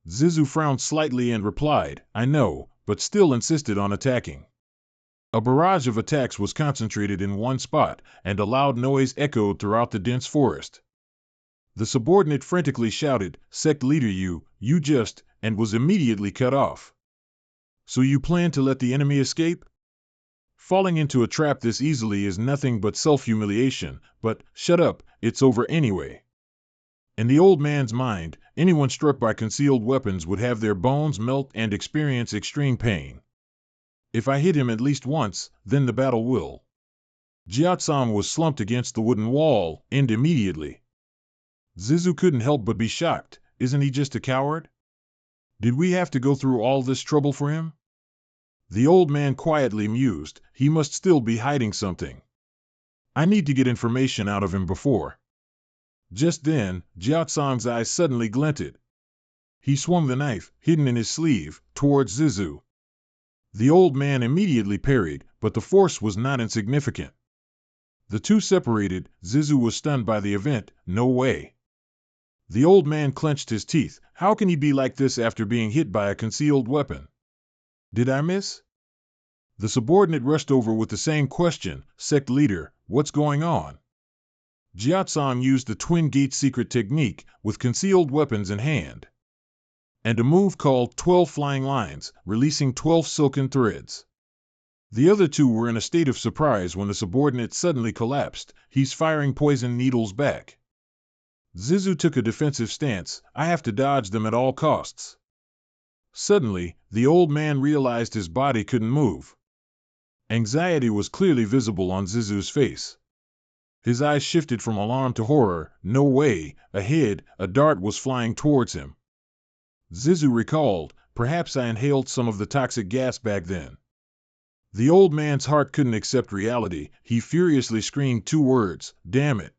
Zizu frowned slightly and replied, I know, but still insisted on attacking. A barrage of attacks was concentrated in one spot, and a loud noise echoed throughout the dense forest. The subordinate frantically shouted, "Sect leader, you just," and was immediately cut off. "So you plan to let the enemy escape? Falling into a trap this easily is nothing but self-humiliation, but shut up, it's over anyway." In the old man's mind, anyone struck by concealed weapons would have their bones melt and experience extreme pain. If I hit him at least once, then the battle will. Jiatsam was slumped against the wooden wall, end immediately. Zizu couldn't help but be shocked. Isn't he just a coward? Did we have to go through all this trouble for him? The old man quietly mused. He must still be hiding something. I need to get information out of him before. Just then, Jiatsang's eyes suddenly glinted. He swung the knife, hidden in his sleeve, towards Zizu. The old man immediately parried, but the force was not insignificant. The two separated. Zizu was stunned by the event. No way. The old man clenched his teeth. How can he be like this after being hit by a concealed weapon? Did I miss? The subordinate rushed over with the same question. Sect leader, what's going on? Jiatsang used the twin gate secret technique with concealed weapons in hand, and a move called 12 flying lines, releasing 12 silken threads. The other two were in a state of surprise when the subordinate suddenly collapsed. He's firing poison needles back. Zizu took a defensive stance. I have to dodge them at all costs. Suddenly, the old man realized his body couldn't move. Anxiety was clearly visible on Zizu's face. His eyes shifted from alarm to horror. No way. Ahead, a dart was flying towards him. Zizu recalled, perhaps I inhaled some of the toxic gas back then. The old man's heart couldn't accept reality. He furiously screamed two words, damn it.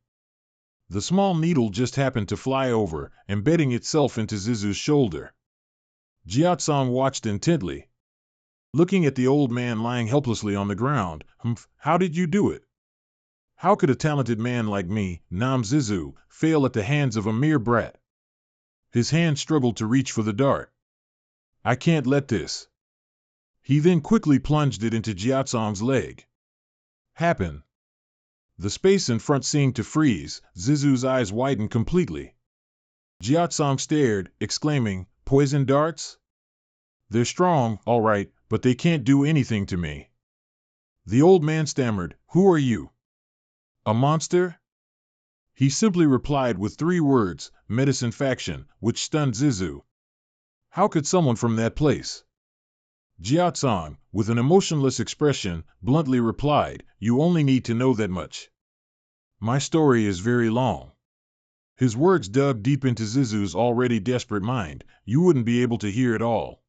The small needle just happened to fly over, embedding itself into Zizu's shoulder. Jiatsang watched intently, looking at the old man lying helplessly on the ground. How did you do it? How could a talented man like me, Nam Zizu, fail at the hands of a mere brat? His hand struggled to reach for the dart. I can't let this. He then quickly plunged it into Jiatsang's leg. Happen. The space in front seemed to freeze. Zizu's eyes widened completely. Jiatsang stared, exclaiming, poison darts? They're strong, all right, but they can't do anything to me. The old man stammered, who are you? A monster? He simply replied with 3 words, medicine faction, which stunned Zizu. How could someone from that place? Jiatsang, with an emotionless expression, bluntly replied, you only need to know that much. My story is very long. His words dug deep into Zizu's already desperate mind. You wouldn't be able to hear it all.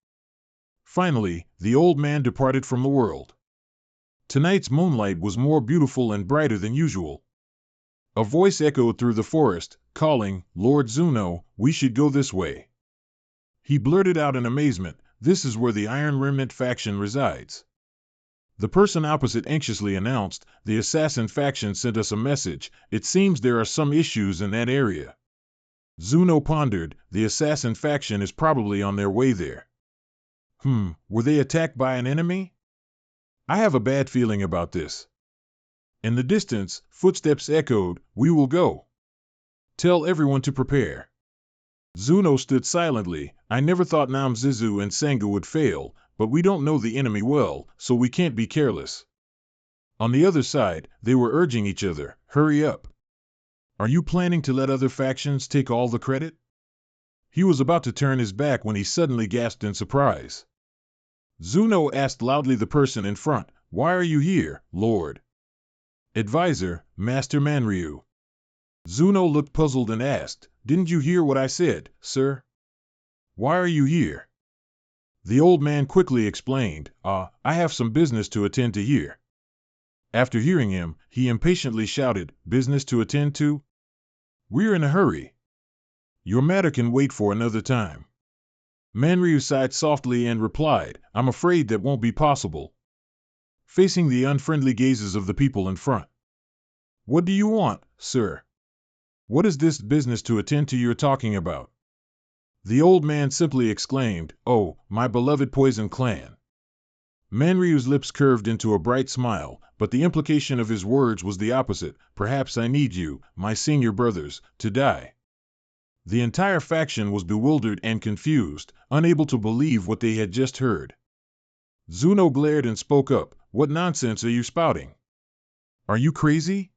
Finally, the old man departed from the world. Tonight's moonlight was more beautiful and brighter than usual. A voice echoed through the forest, calling, Lord Zuno, we should go this way. He blurted out in amazement, this is where the Iron Remnant faction resides. The person opposite anxiously announced, the assassin faction sent us a message. It seems there are some issues in that area. Zuno pondered, the assassin faction is probably on their way there. Were they attacked by an enemy? I have a bad feeling about this. In the distance, footsteps echoed, we will go. Tell everyone to prepare. Zuno stood silently. I never thought Nam Zizu and Sangha would fail, but we don't know the enemy well, so we can't be careless. On the other side, they were urging each other, hurry up. Are you planning to let other factions take all the credit? He was about to turn his back when he suddenly gasped in surprise. Zuno asked loudly the person in front, why are you here, Lord? Advisor, Master Manryu. Zuno looked puzzled and asked, didn't you hear what I said, sir? Why are you here? The old man quickly explained, I have some business to attend to here. After hearing him, he impatiently shouted, business to attend to? We're in a hurry. Your matter can wait for another time. Manryu sighed softly and replied, I'm afraid that won't be possible. Facing the unfriendly gazes of the people in front. What do you want, sir? What is this business to attend to you're talking about? The old man simply exclaimed, oh, my beloved poison clan. Manryu's lips curved into a bright smile, but the implication of his words was the opposite. Perhaps I need you, my senior brothers, to die. The entire faction was bewildered and confused, unable to believe what they had just heard. Zuno glared and spoke up. What nonsense are you spouting? Are you crazy?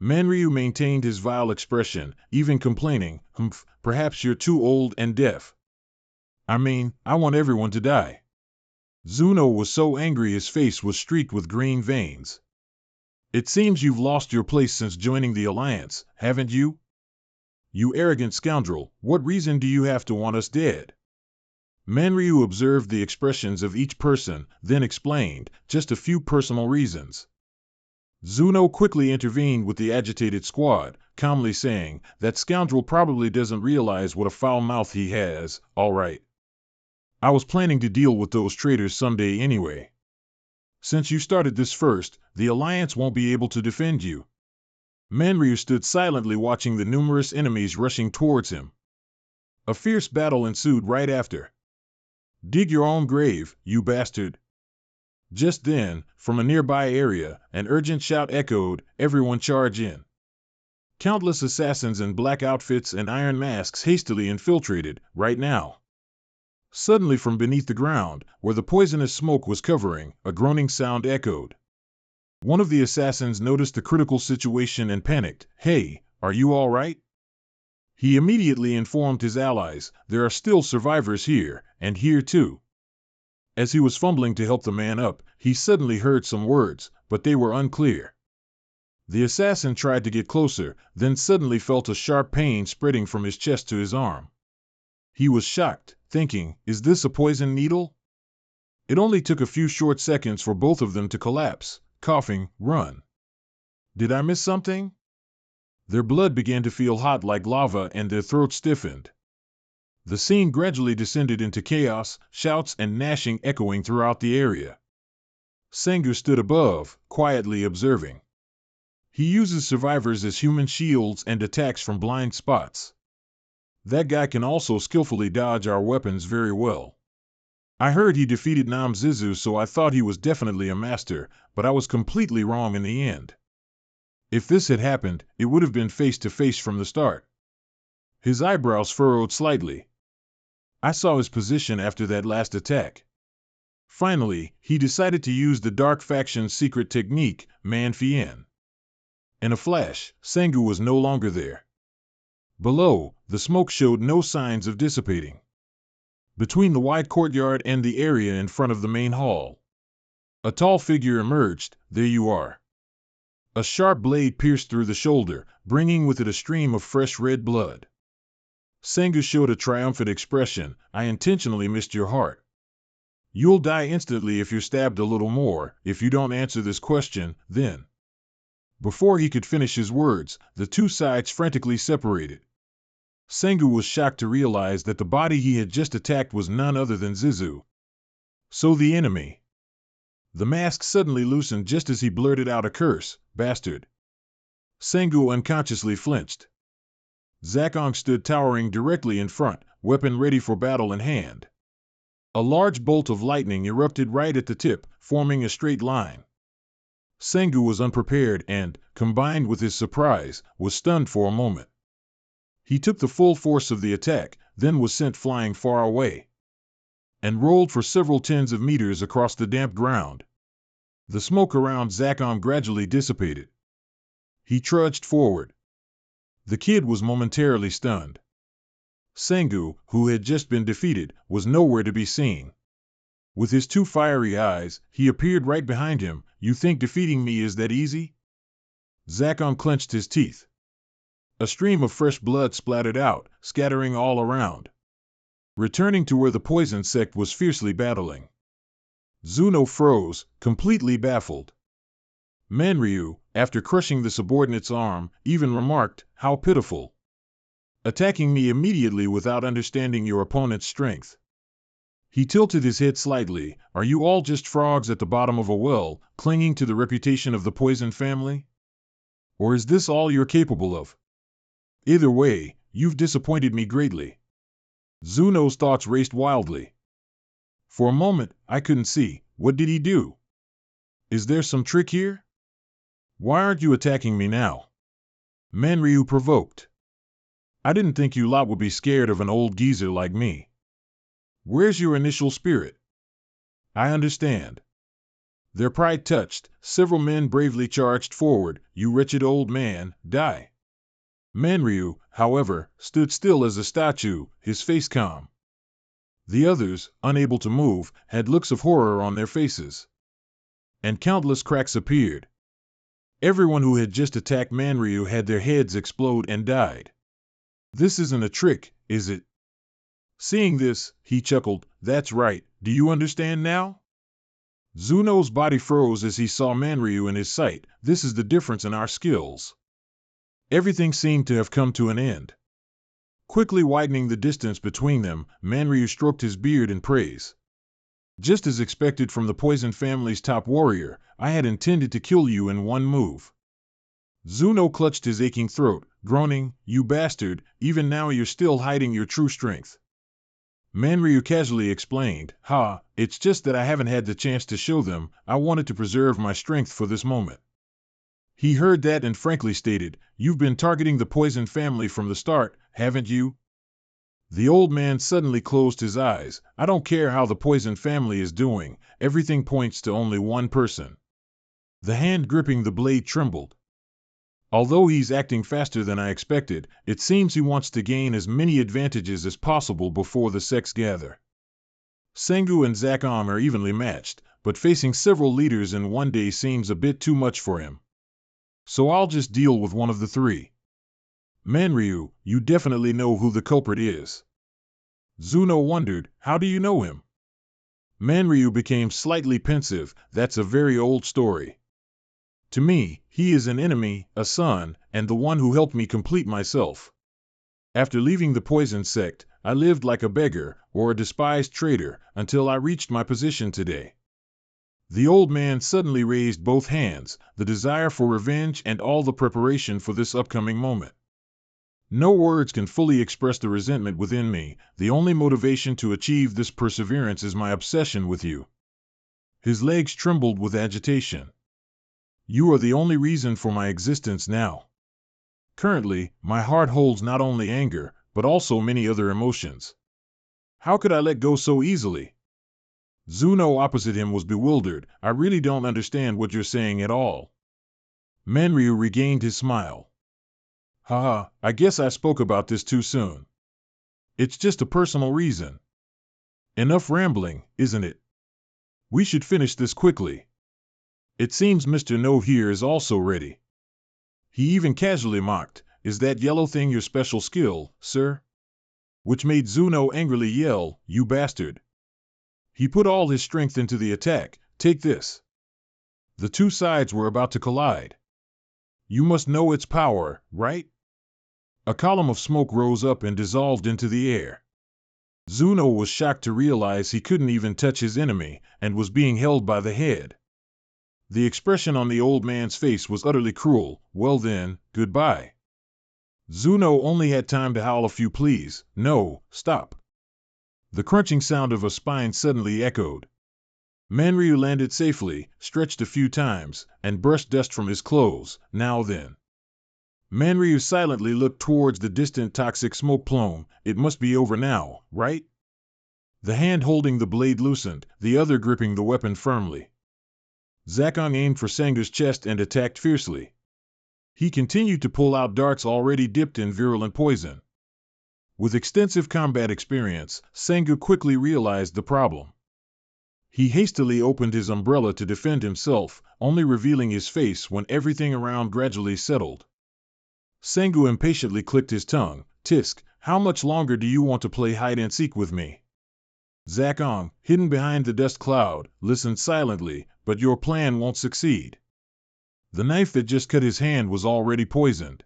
Manryu maintained his vile expression, even complaining, Humph, perhaps you're too old and deaf. I mean, I want everyone to die. Zuno was so angry his face was streaked with green veins. It seems you've lost your place since joining the Alliance, haven't you? You arrogant scoundrel, what reason do you have to want us dead? Manryu observed the expressions of each person, then explained, just a few personal reasons. Zuno quickly intervened with the agitated squad, calmly saying, that scoundrel probably doesn't realize what a foul mouth he has. All right. I was planning to deal with those traitors someday anyway. Since you started this first, the Alliance won't be able to defend you. Manryu stood silently watching the numerous enemies rushing towards him. A fierce battle ensued right after. Dig your own grave, you bastard. Just then, from a nearby area, an urgent shout echoed, everyone charge in. Countless assassins in black outfits and iron masks hastily infiltrated, right now. Suddenly from beneath the ground, where the poisonous smoke was covering, a groaning sound echoed. One of the assassins noticed the critical situation and panicked. Hey, are you all right? He immediately informed his allies, there are still survivors here, and here too. As he was fumbling to help the man up, he suddenly heard some words, but they were unclear. The assassin tried to get closer, then suddenly felt a sharp pain spreading from his chest to his arm. He was shocked, thinking, is this a poison needle? It only took a few short seconds for both of them to collapse, coughing, run. Did I miss something? Their blood began to feel hot like lava and their throats stiffened. The scene gradually descended into chaos, shouts and gnashing echoing throughout the area. Sengu stood above, quietly observing. He uses survivors as human shields and attacks from blind spots. That guy can also skillfully dodge our weapons very well. I heard he defeated Nam Zizu, so I thought he was definitely a master, but I was completely wrong in the end. If this had happened, it would have been face to face from the start. His eyebrows furrowed slightly. I saw his position after that last attack. Finally, he decided to use the Dark Faction's secret technique, Man Fien. In a flash, Sengu was no longer there. Below, the smoke showed no signs of dissipating. Between the wide courtyard and the area in front of the main hall, a tall figure emerged. There you are. A sharp blade pierced through the shoulder, bringing with it a stream of fresh red blood. Sengu showed a triumphant expression. I intentionally missed your heart. You'll die instantly if you're stabbed a little more. If you don't answer this question, then. Before he could finish his words, the two sides frantically separated. Sengu was shocked to realize that the body he had just attacked was none other than Zizu. So the enemy. The mask suddenly loosened just as he blurted out a curse, bastard. Sengu unconsciously flinched. Zakong stood towering directly in front, weapon ready for battle in hand. A large bolt of lightning erupted right at the tip, forming a straight line. Sengu was unprepared and, combined with his surprise, was stunned for a moment. He took the full force of the attack, then was sent flying far away, and rolled for several tens of meters across the damp ground. The smoke around Zakong gradually dissipated. He trudged forward. The kid was momentarily stunned. Sengu, who had just been defeated, was nowhere to be seen. With his two fiery eyes, he appeared right behind him. You think defeating me is that easy? Zakong clenched his teeth. A stream of fresh blood splattered out, scattering all around. Returning to where the poison sect was fiercely battling. Zuno froze, completely baffled. Manryu, after crushing the subordinate's arm, even remarked, how pitiful. Attacking me immediately without understanding your opponent's strength. He tilted his head slightly. Are you all just frogs at the bottom of a well, clinging to the reputation of the poison family? Or is this all you're capable of? Either way, you've disappointed me greatly. Zuno's thoughts raced wildly. For a moment, I couldn't see, What did he do? Is there some trick here? Why aren't you attacking me now? Manryu provoked. I didn't think you lot would be scared of an old geezer like me. Where's your initial spirit? I understand. Their pride touched, several men bravely charged forward. You wretched old man, die. Manryu, however, stood still as a statue, his face calm. The others, unable to move, had looks of horror on their faces. And countless cracks appeared. Everyone who had just attacked Manryu had their heads explode and died. This isn't a trick, is it? Seeing this, he chuckled. That's right, do you understand now? Zuno's body froze as he saw Manryu in his sight. This is the difference in our skills. Everything seemed to have come to an end. Quickly widening the distance between them, Manryu stroked his beard in praise. Just as expected from the Poison family's top warrior, I had intended to kill you in one move. Zuno clutched his aching throat, groaning, You bastard, even now you're still hiding your true strength. Manryu casually explained, it's just that I haven't had the chance to show them. I wanted to preserve my strength for this moment. He heard that and frankly stated, You've been targeting the Poison family from the start, haven't you? The old man suddenly closed his eyes. I don't care how the Poison family is doing, everything points to only one person. The hand gripping the blade trembled. Although he's acting faster than I expected, it seems he wants to gain as many advantages as possible before the sects gather. Sengu and Zakong are evenly matched, but facing several leaders in one day seems a bit too much for him. So I'll just deal with one of the three. Manryu, you definitely know who the culprit is. Zuno wondered, how do you know him? Manryu became slightly pensive. That's a very old story. To me, he is an enemy, a son, and the one who helped me complete myself. After leaving the Poison sect, I lived like a beggar, or a despised traitor, until I reached my position today. The old man suddenly raised both hands, the desire for revenge and all the preparation for this upcoming moment. No words can fully express the resentment within me. The only motivation to achieve this perseverance is my obsession with you. His legs trembled with agitation. You are the only reason for my existence now. Currently, my heart holds not only anger, but also many other emotions. How could I let go so easily? Zuno opposite him was bewildered. I really don't understand what you're saying at all. Manryu regained his smile. I guess I spoke about this too soon. It's just a personal reason. Enough rambling, isn't it? We should finish this quickly. It seems Mr. No here is also ready. He even casually mocked, Is that yellow thing your special skill, sir? Which made Zuno angrily yell, You bastard. He put all his strength into the attack. Take this. The two sides were about to collide. You must know its power, right? A column of smoke rose up and dissolved into the air. Zuno was shocked to realize he couldn't even touch his enemy, and was being held by the head. The expression on the old man's face was utterly cruel. Well then, goodbye. Zuno only had time to howl a few pleas. No, stop. The crunching sound of a spine suddenly echoed. Manryu landed safely, stretched a few times, and brushed dust from his clothes. Now then. Manryu silently looked towards the distant toxic smoke plume. It must be over now, right? The hand holding the blade loosened, the other gripping the weapon firmly. Zakong aimed for Sengu's chest and attacked fiercely. He continued to pull out darts already dipped in virulent poison. With extensive combat experience, Sengu quickly realized the problem. He hastily opened his umbrella to defend himself, only revealing his face when everything around gradually settled. Sengu impatiently clicked his tongue. Tisk, how much longer do you want to play hide-and-seek with me? Zakong, hidden behind the dust cloud, listened silently, but your plan won't succeed. The knife that just cut his hand was already poisoned.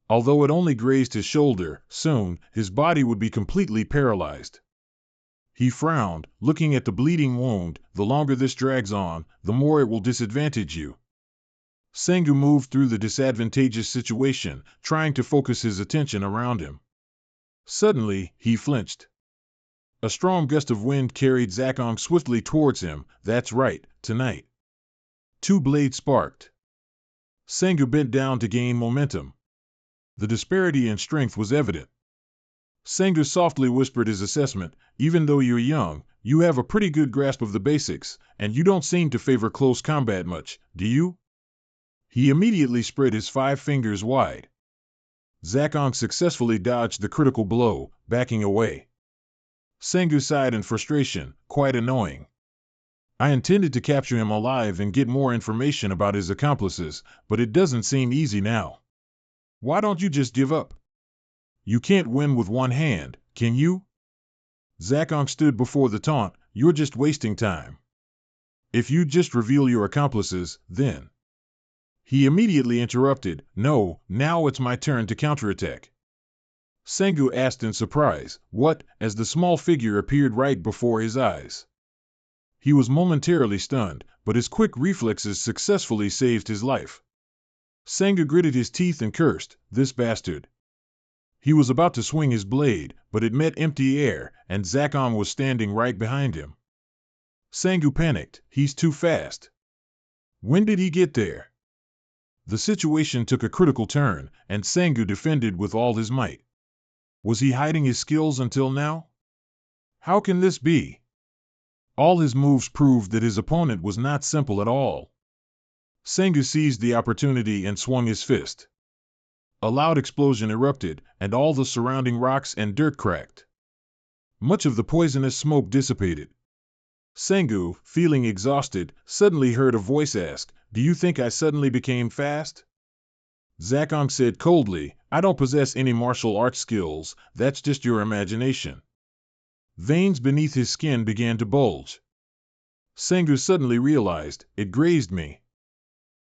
Although it only grazed his shoulder, soon, his body would be completely paralyzed. He frowned, looking at the bleeding wound. The longer this drags on, the more it will disadvantage you. Sengu moved through the disadvantageous situation, trying to focus his attention around him. Suddenly, he flinched. A strong gust of wind carried Zakong swiftly towards him. That's right, tonight. Two blades sparked. Sengu bent down to gain momentum. The disparity in strength was evident. Sengu softly whispered his assessment. Even though you're young, you have a pretty good grasp of the basics, and you don't seem to favor close combat much, do you? He immediately spread his 5 fingers wide. Zakong successfully dodged the critical blow, backing away. Sengu sighed in frustration. Quite annoying. I intended to capture him alive and get more information about his accomplices, but it doesn't seem easy now. Why don't you just give up? You can't win with one hand, can you? Zakong stood before the taunt. You're just wasting time. If you just reveal your accomplices, then... He immediately interrupted. No, now it's my turn to counterattack. Sengu asked in surprise. What? As the small figure appeared right before his eyes. He was momentarily stunned, but his quick reflexes successfully saved his life. Sengu gritted his teeth and cursed. This bastard. He was about to swing his blade, but it met empty air, and Zakong was standing right behind him. Sengu panicked. He's too fast. When did he get there? The situation took a critical turn, and Sengu defended with all his might. Was he hiding his skills until now? How can this be? All his moves proved that his opponent was not simple at all. Sengu seized the opportunity and swung his fist. A loud explosion erupted, and all the surrounding rocks and dirt cracked. Much of the poisonous smoke dissipated. Sengu, feeling exhausted, suddenly heard a voice ask, Do you think I suddenly became fast? Zakong said coldly, I don't possess any martial arts skills, that's just your imagination. Veins beneath his skin began to bulge. Sengu suddenly realized, it grazed me.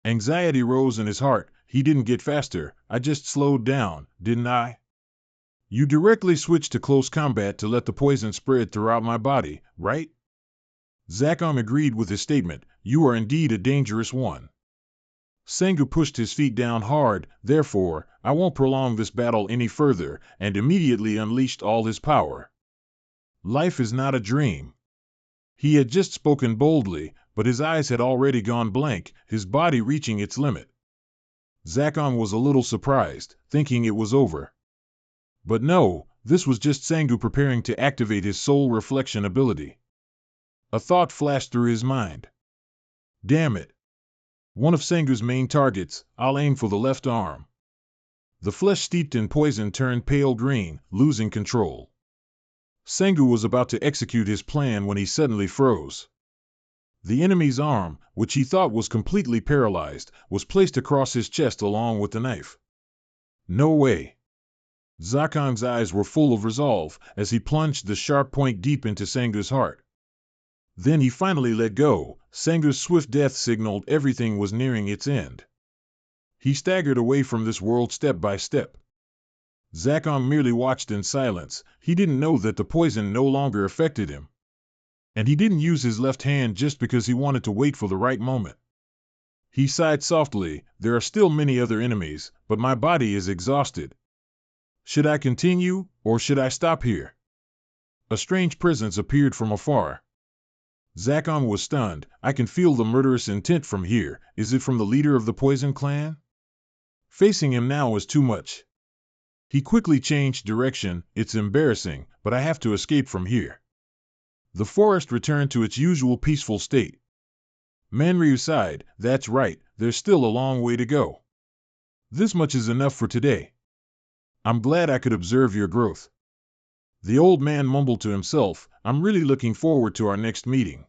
Anxiety rose in his heart. He didn't get faster, I just slowed down, didn't I? You directly switched to close combat to let the poison spread throughout my body, right? Zakong agreed with his statement. You are indeed a dangerous one. Sengu pushed his feet down hard. Therefore, I won't prolong this battle any further, and immediately unleashed all his power. Life is not a dream. He had just spoken boldly, but his eyes had already gone blank, his body reaching its limit. Zakong was a little surprised, thinking it was over. But no, this was just Sengu preparing to activate his soul reflection ability. A thought flashed through his mind. Damn it. One of Sengu's main targets, I'll aim for the left arm. The flesh steeped in poison turned pale green, losing control. Sengu was about to execute his plan when he suddenly froze. The enemy's arm, which he thought was completely paralyzed, was placed across his chest along with the knife. No way. Zakong's eyes were full of resolve as he plunged the sharp point deep into Sengu's heart. Then he finally let go. Sengu's swift death signaled everything was nearing its end. He staggered away from this world step by step. Zakong merely watched in silence. He didn't know that the poison no longer affected him. And he didn't use his left hand just because he wanted to wait for the right moment. He sighed softly. There are still many other enemies, but my body is exhausted. Should I continue, or should I stop here? A strange presence appeared from afar. Zakong was stunned. I can feel the murderous intent from here. Is it from the leader of the Poison Clan? Facing him now is too much. He quickly changed direction. It's embarrassing, but I have to escape from here. The forest returned to its usual peaceful state. Manryu sighed. That's right, there's still a long way to go. This much is enough for today. I'm glad I could observe your growth. The old man mumbled to himself. I'm really looking forward to our next meeting.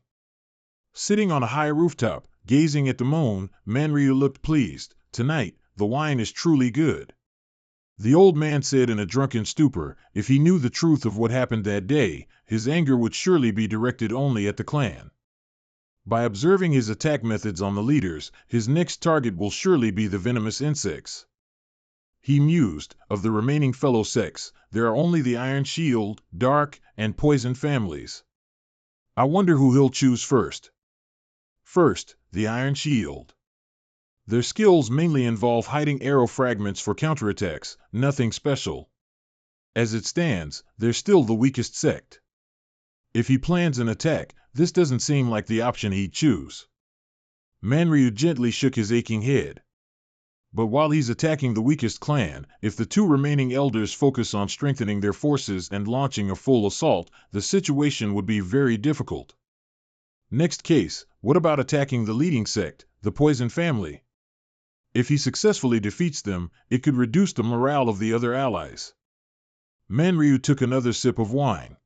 Sitting on a high rooftop, gazing at the moon, Manryu looked pleased. Tonight, the wine is truly good. The old man said in a drunken stupor, if he knew the truth of what happened that day, his anger would surely be directed only at the clan. By observing his attack methods on the leaders, his next target will surely be the venomous insects. He mused, of the remaining fellow sects, there are only the Iron Shield, Dark, and Poison families. I wonder who he'll choose first. First, the Iron Shield. Their skills mainly involve hiding arrow fragments for counterattacks, nothing special. As it stands, they're still the weakest sect. If he plans an attack, this doesn't seem like the option he'd choose. Manryu gently shook his aching head. But while he's attacking the weakest clan, if the two remaining elders focus on strengthening their forces and launching a full assault, the situation would be very difficult. Next case, what about attacking the leading sect, the Poison family? If he successfully defeats them, it could reduce the morale of the other allies. Manryu took another sip of wine.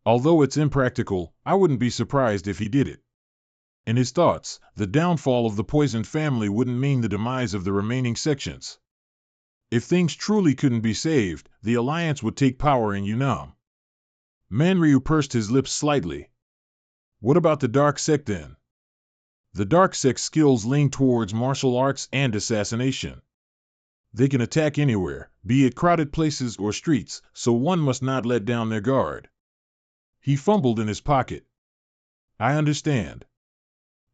Although it's impractical, I wouldn't be surprised if he did it. In his thoughts, the downfall of the Poison family wouldn't mean the demise of the remaining sections. If things truly couldn't be saved, the alliance would take power in Yunnan. Manryu pursed his lips slightly. What about the Dark Sect then? The Dark Sect's skills lean towards martial arts and assassination. They can attack anywhere, be it crowded places or streets, so one must not let down their guard. He fumbled in his pocket. I understand.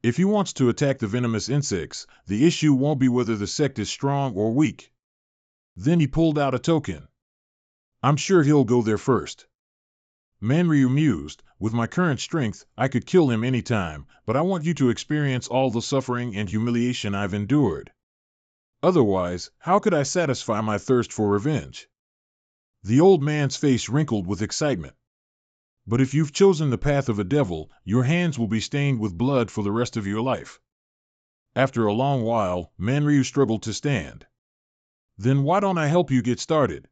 If he wants to attack the venomous insects, the issue won't be whether the sect is strong or weak. Then he pulled out a token. I'm sure he'll go there first. Manryu mused, with my current strength, I could kill him any time, but I want you to experience all the suffering and humiliation I've endured. Otherwise, how could I satisfy my thirst for revenge? The old man's face wrinkled with excitement. But if you've chosen the path of a devil, your hands will be stained with blood for the rest of your life. After a long while, Manryu struggled to stand. Then why don't I help you get started?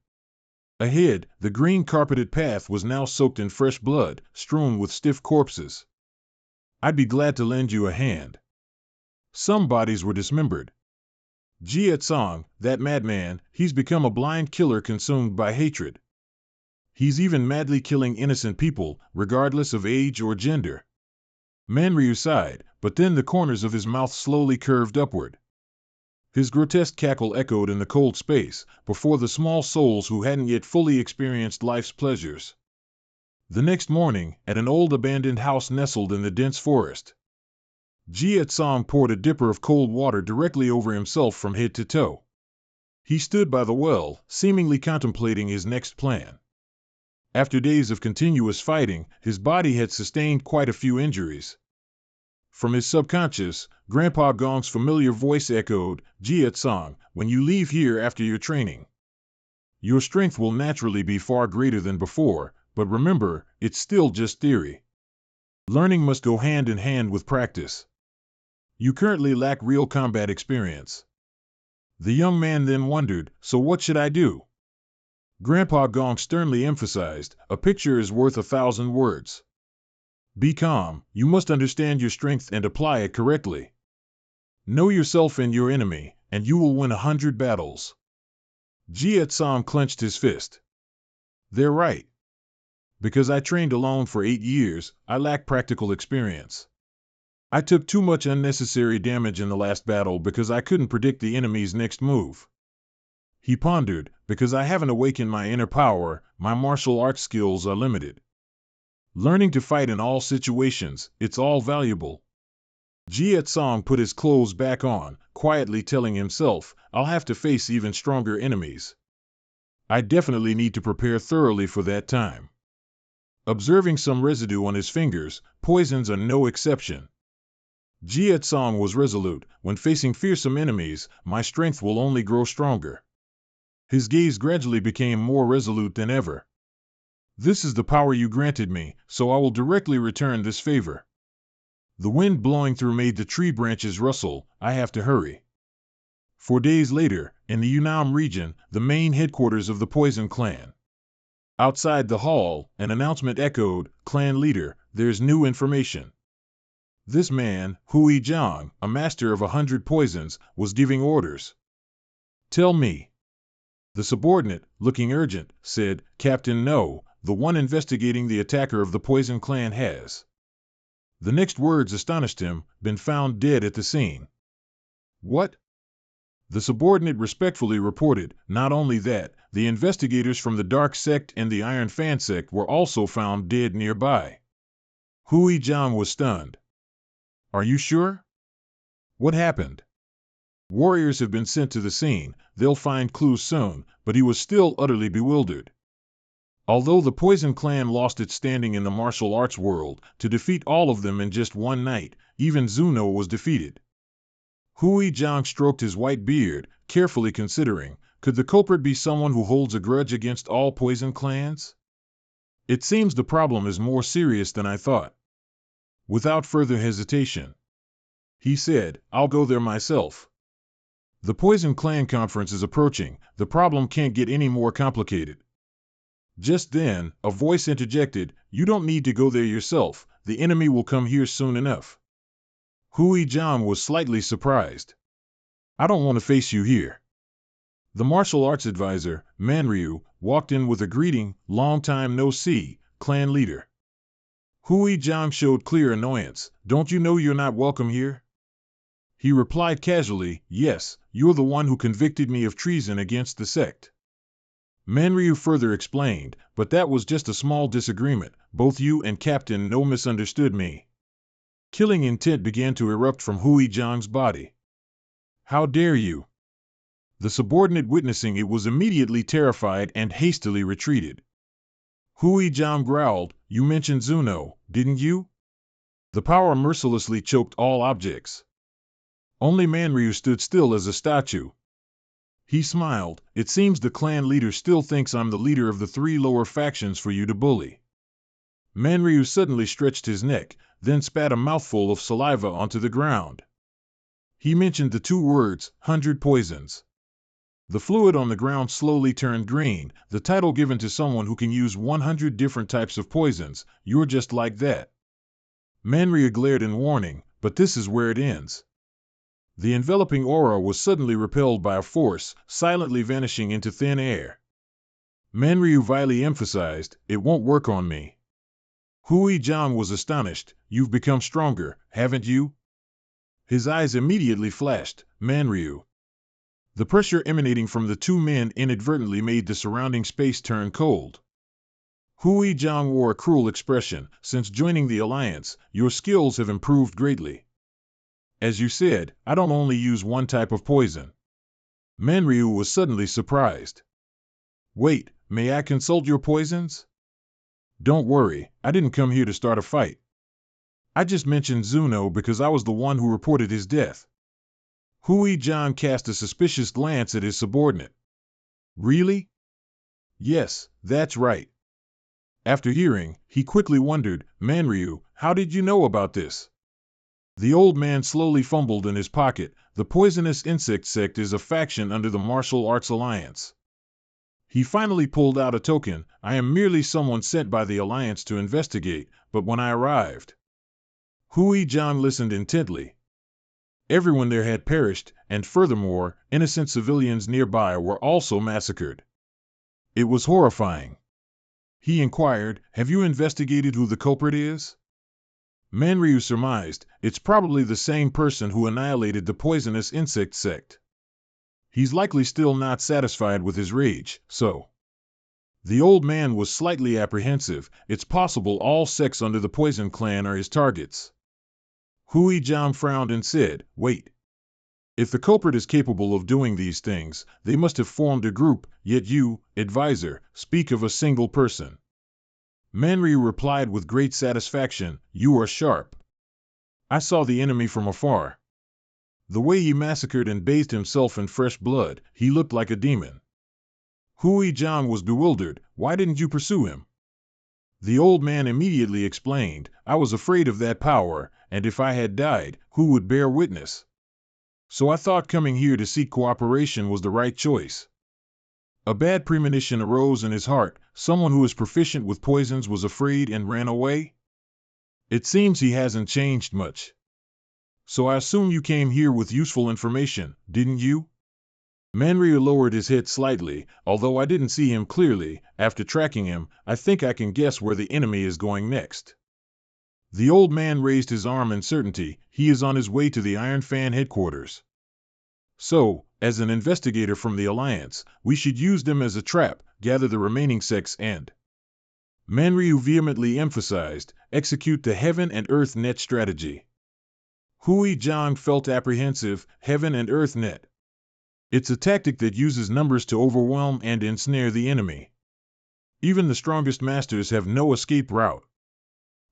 Ahead, the green carpeted path was now soaked in fresh blood, strewn with stiff corpses. I'd be glad to lend you a hand. Some bodies were dismembered. Jie Tsang, that madman, he's become a blind killer consumed by hatred. He's even madly killing innocent people, regardless of age or gender. Manryu sighed, but then the corners of his mouth slowly curved upward. His grotesque cackle echoed in the cold space, before the small souls who hadn't yet fully experienced life's pleasures. The next morning, at an old abandoned house nestled in the dense forest, Jie Tsang poured a dipper of cold water directly over himself from head to toe. He stood by the well, seemingly contemplating his next plan. After days of continuous fighting, his body had sustained quite a few injuries. From his subconscious, Grandpa Gong's familiar voice echoed, Jie Tsang, when you leave here after your training, your strength will naturally be far greater than before, but remember, it's still just theory. Learning must go hand in hand with practice. You currently lack real combat experience. The young man then wondered, so what should I do? Grandpa Gong sternly emphasized, a picture is worth 1,000 words. Be calm, you must understand your strength and apply it correctly. Know yourself and your enemy, and you will win 100 battles. Jie Tsang clenched his fist. They're right. Because I trained alone for 8 years, I lack practical experience. I took too much unnecessary damage in the last battle because I couldn't predict the enemy's next move. He pondered, because I haven't awakened my inner power, my martial arts skills are limited. Learning to fight in all situations, it's all valuable. Jie Tsang put his clothes back on, quietly telling himself, I'll have to face even stronger enemies. I definitely need to prepare thoroughly for that time. Observing some residue on his fingers, poisons are no exception. Jie Tsang was resolute, when facing fearsome enemies, my strength will only grow stronger. His gaze gradually became more resolute than ever. This is the power you granted me, so I will directly return this favor. The wind blowing through made the tree branches rustle, I have to hurry. 4 days later, in the Yunnan region, the main headquarters of the Poison clan. Outside the hall, an announcement echoed, Clan leader, there's new information. This man, Hui Jiang, a master of 100 poisons, was giving orders. Tell me. The subordinate, looking urgent, said, Captain No, the one investigating the attacker of the Poison clan has. The next words astonished him, been found dead at the scene. What? The subordinate respectfully reported, not only that, the investigators from the Dark Sect and the Iron Fan Sect were also found dead nearby. Hui Jiang was stunned. Are you sure? What happened? Warriors have been sent to the scene, they'll find clues soon, but he was still utterly bewildered. Although the Poison Clan lost its standing in the martial arts world, to defeat all of them in just one night, even Zuno was defeated. Hui Zhang stroked his white beard, carefully considering, could the culprit be someone who holds a grudge against all Poison Clans? It seems the problem is more serious than I thought. Without further hesitation, he said, I'll go there myself. The Poison Clan conference is approaching, the problem can't get any more complicated. Just then, a voice interjected, you don't need to go there yourself, the enemy will come here soon enough. Hui Zhang was slightly surprised. I don't want to face you here. The martial arts advisor, Manryu, walked in with a greeting, long time no see, clan leader. Hui Zhang showed clear annoyance, don't you know you're not welcome here? He replied casually, yes, you're the one who convicted me of treason against the sect. Manryu further explained, but that was just a small disagreement, both you and Captain No misunderstood me. Killing intent began to erupt from Hui Zhang's body. How dare you? The subordinate witnessing it was immediately terrified and hastily retreated. Hui Zhang growled, you mentioned Zuno, didn't you? The power mercilessly choked all objects. Only Manryu stood still as a statue. He smiled, it seems the clan leader still thinks I'm the leader of the three lower factions for you to bully. Manryu suddenly stretched his neck, then spat a mouthful of saliva onto the ground. He mentioned the two words, 100 poisons. The fluid on the ground slowly turned green, the title given to someone who can use 100 different types of poisons, you're just like that. Manryu glared in warning, but this is where it ends. The enveloping aura was suddenly repelled by a force, silently vanishing into thin air. Manryu vilely emphasized, it won't work on me. Hui Zhang was astonished, you've become stronger, haven't you? His eyes immediately flashed, Manryu. The pressure emanating from the two men inadvertently made the surrounding space turn cold. Hui Zhang wore a cruel expression, since joining the alliance, your skills have improved greatly. As you said, I don't only use one type of poison. Manryu was suddenly surprised. Wait, may I consult your poisons? Don't worry, I didn't come here to start a fight. I just mentioned Zuno because I was the one who reported his death. Hui Zhang cast a suspicious glance at his subordinate. Really? Yes, that's right. After hearing, he quickly wondered, Manryu, how did you know about this? The old man slowly fumbled in his pocket. The poisonous insect sect is a faction under the Martial Arts Alliance. He finally pulled out a token. I am merely someone sent by the Alliance to investigate, but when I arrived... Hui Zhang listened intently. Everyone there had perished, and furthermore, innocent civilians nearby were also massacred. It was horrifying. He inquired, have you investigated who the culprit is? Manryu surmised, it's probably the same person who annihilated the poisonous insect sect. He's likely still not satisfied with his rage, so... The old man was slightly apprehensive, it's possible all sects under the Poison Clan are his targets. Hui Zhang frowned and said, wait. If the culprit is capable of doing these things, they must have formed a group, yet you, advisor, speak of a single person. Manryu replied with great satisfaction, you are sharp. I saw the enemy from afar. The way he massacred and bathed himself in fresh blood, he looked like a demon. Hui Zhang was bewildered, why didn't you pursue him? The old man immediately explained, I was afraid of that power, and if I had died, who would bear witness? So I thought coming here to seek cooperation was the right choice. A bad premonition arose in his heart, someone who is proficient with poisons was afraid and ran away? It seems he hasn't changed much. So I assume you came here with useful information, didn't you? Manryu lowered his head slightly, although I didn't see him clearly. After tracking him, I think I can guess where the enemy is going next. The old man raised his arm in certainty, he is on his way to the Iron Fan headquarters. So, as an investigator from the Alliance, we should use them as a trap, gather the remaining sects and... Manryu vehemently emphasized, execute the Heaven and Earth Net strategy. Hui Zhang felt apprehensive, Heaven and Earth Net. It's a tactic that uses numbers to overwhelm and ensnare the enemy. Even the strongest masters have no escape route.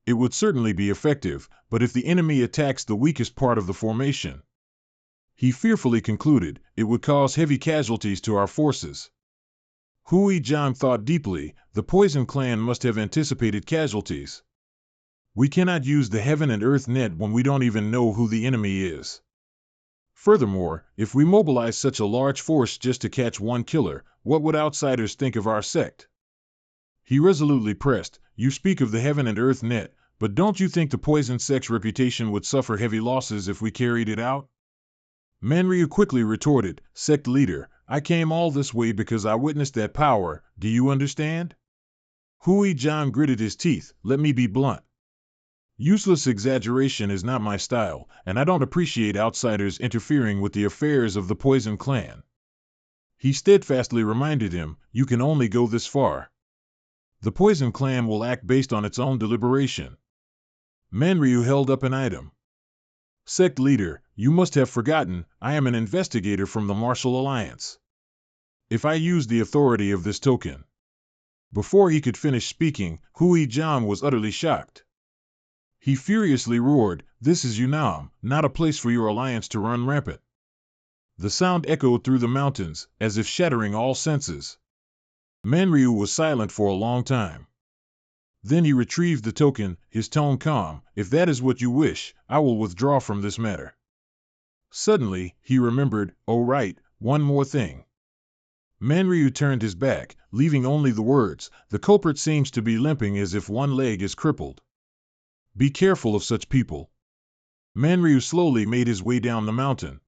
It would certainly be effective, but if the enemy attacks the weakest part of the formation, he fearfully concluded, it would cause heavy casualties to our forces. Hui Zhang thought deeply. The Poison Clan must have anticipated casualties. We cannot use the heaven and earth net when we don't even know who the enemy is. Furthermore, if we mobilize such a large force just to catch one killer, what would outsiders think of our sect? He resolutely pressed, you speak of the heaven and earth net, but don't you think the poison sect's reputation would suffer heavy losses if we carried it out? Manryu quickly retorted, sect leader, I came all this way because I witnessed that power, do you understand? Hui Zhang gritted his teeth, let me be blunt. Useless exaggeration is not my style, and I don't appreciate outsiders interfering with the affairs of the Poison Clan. He steadfastly reminded him, you can only go this far. The Poison Clan will act based on its own deliberation. Manryu held up an item. Sect leader, you must have forgotten, I am an investigator from the Martial Alliance. If I use the authority of this token. Before he could finish speaking, Hui Zhang was utterly shocked. He furiously roared, this is Yunnan, not a place for your alliance to run rampant. The sound echoed through the mountains, as if shattering all senses. Manryu was silent for a long time. Then he retrieved the token, his tone calm, if that is what you wish, I will withdraw from this matter. Suddenly, he remembered, oh right, one more thing. Manryu turned his back, leaving only the words, the culprit seems to be limping as if one leg is crippled. Be careful of such people. Manryu slowly made his way down the mountain.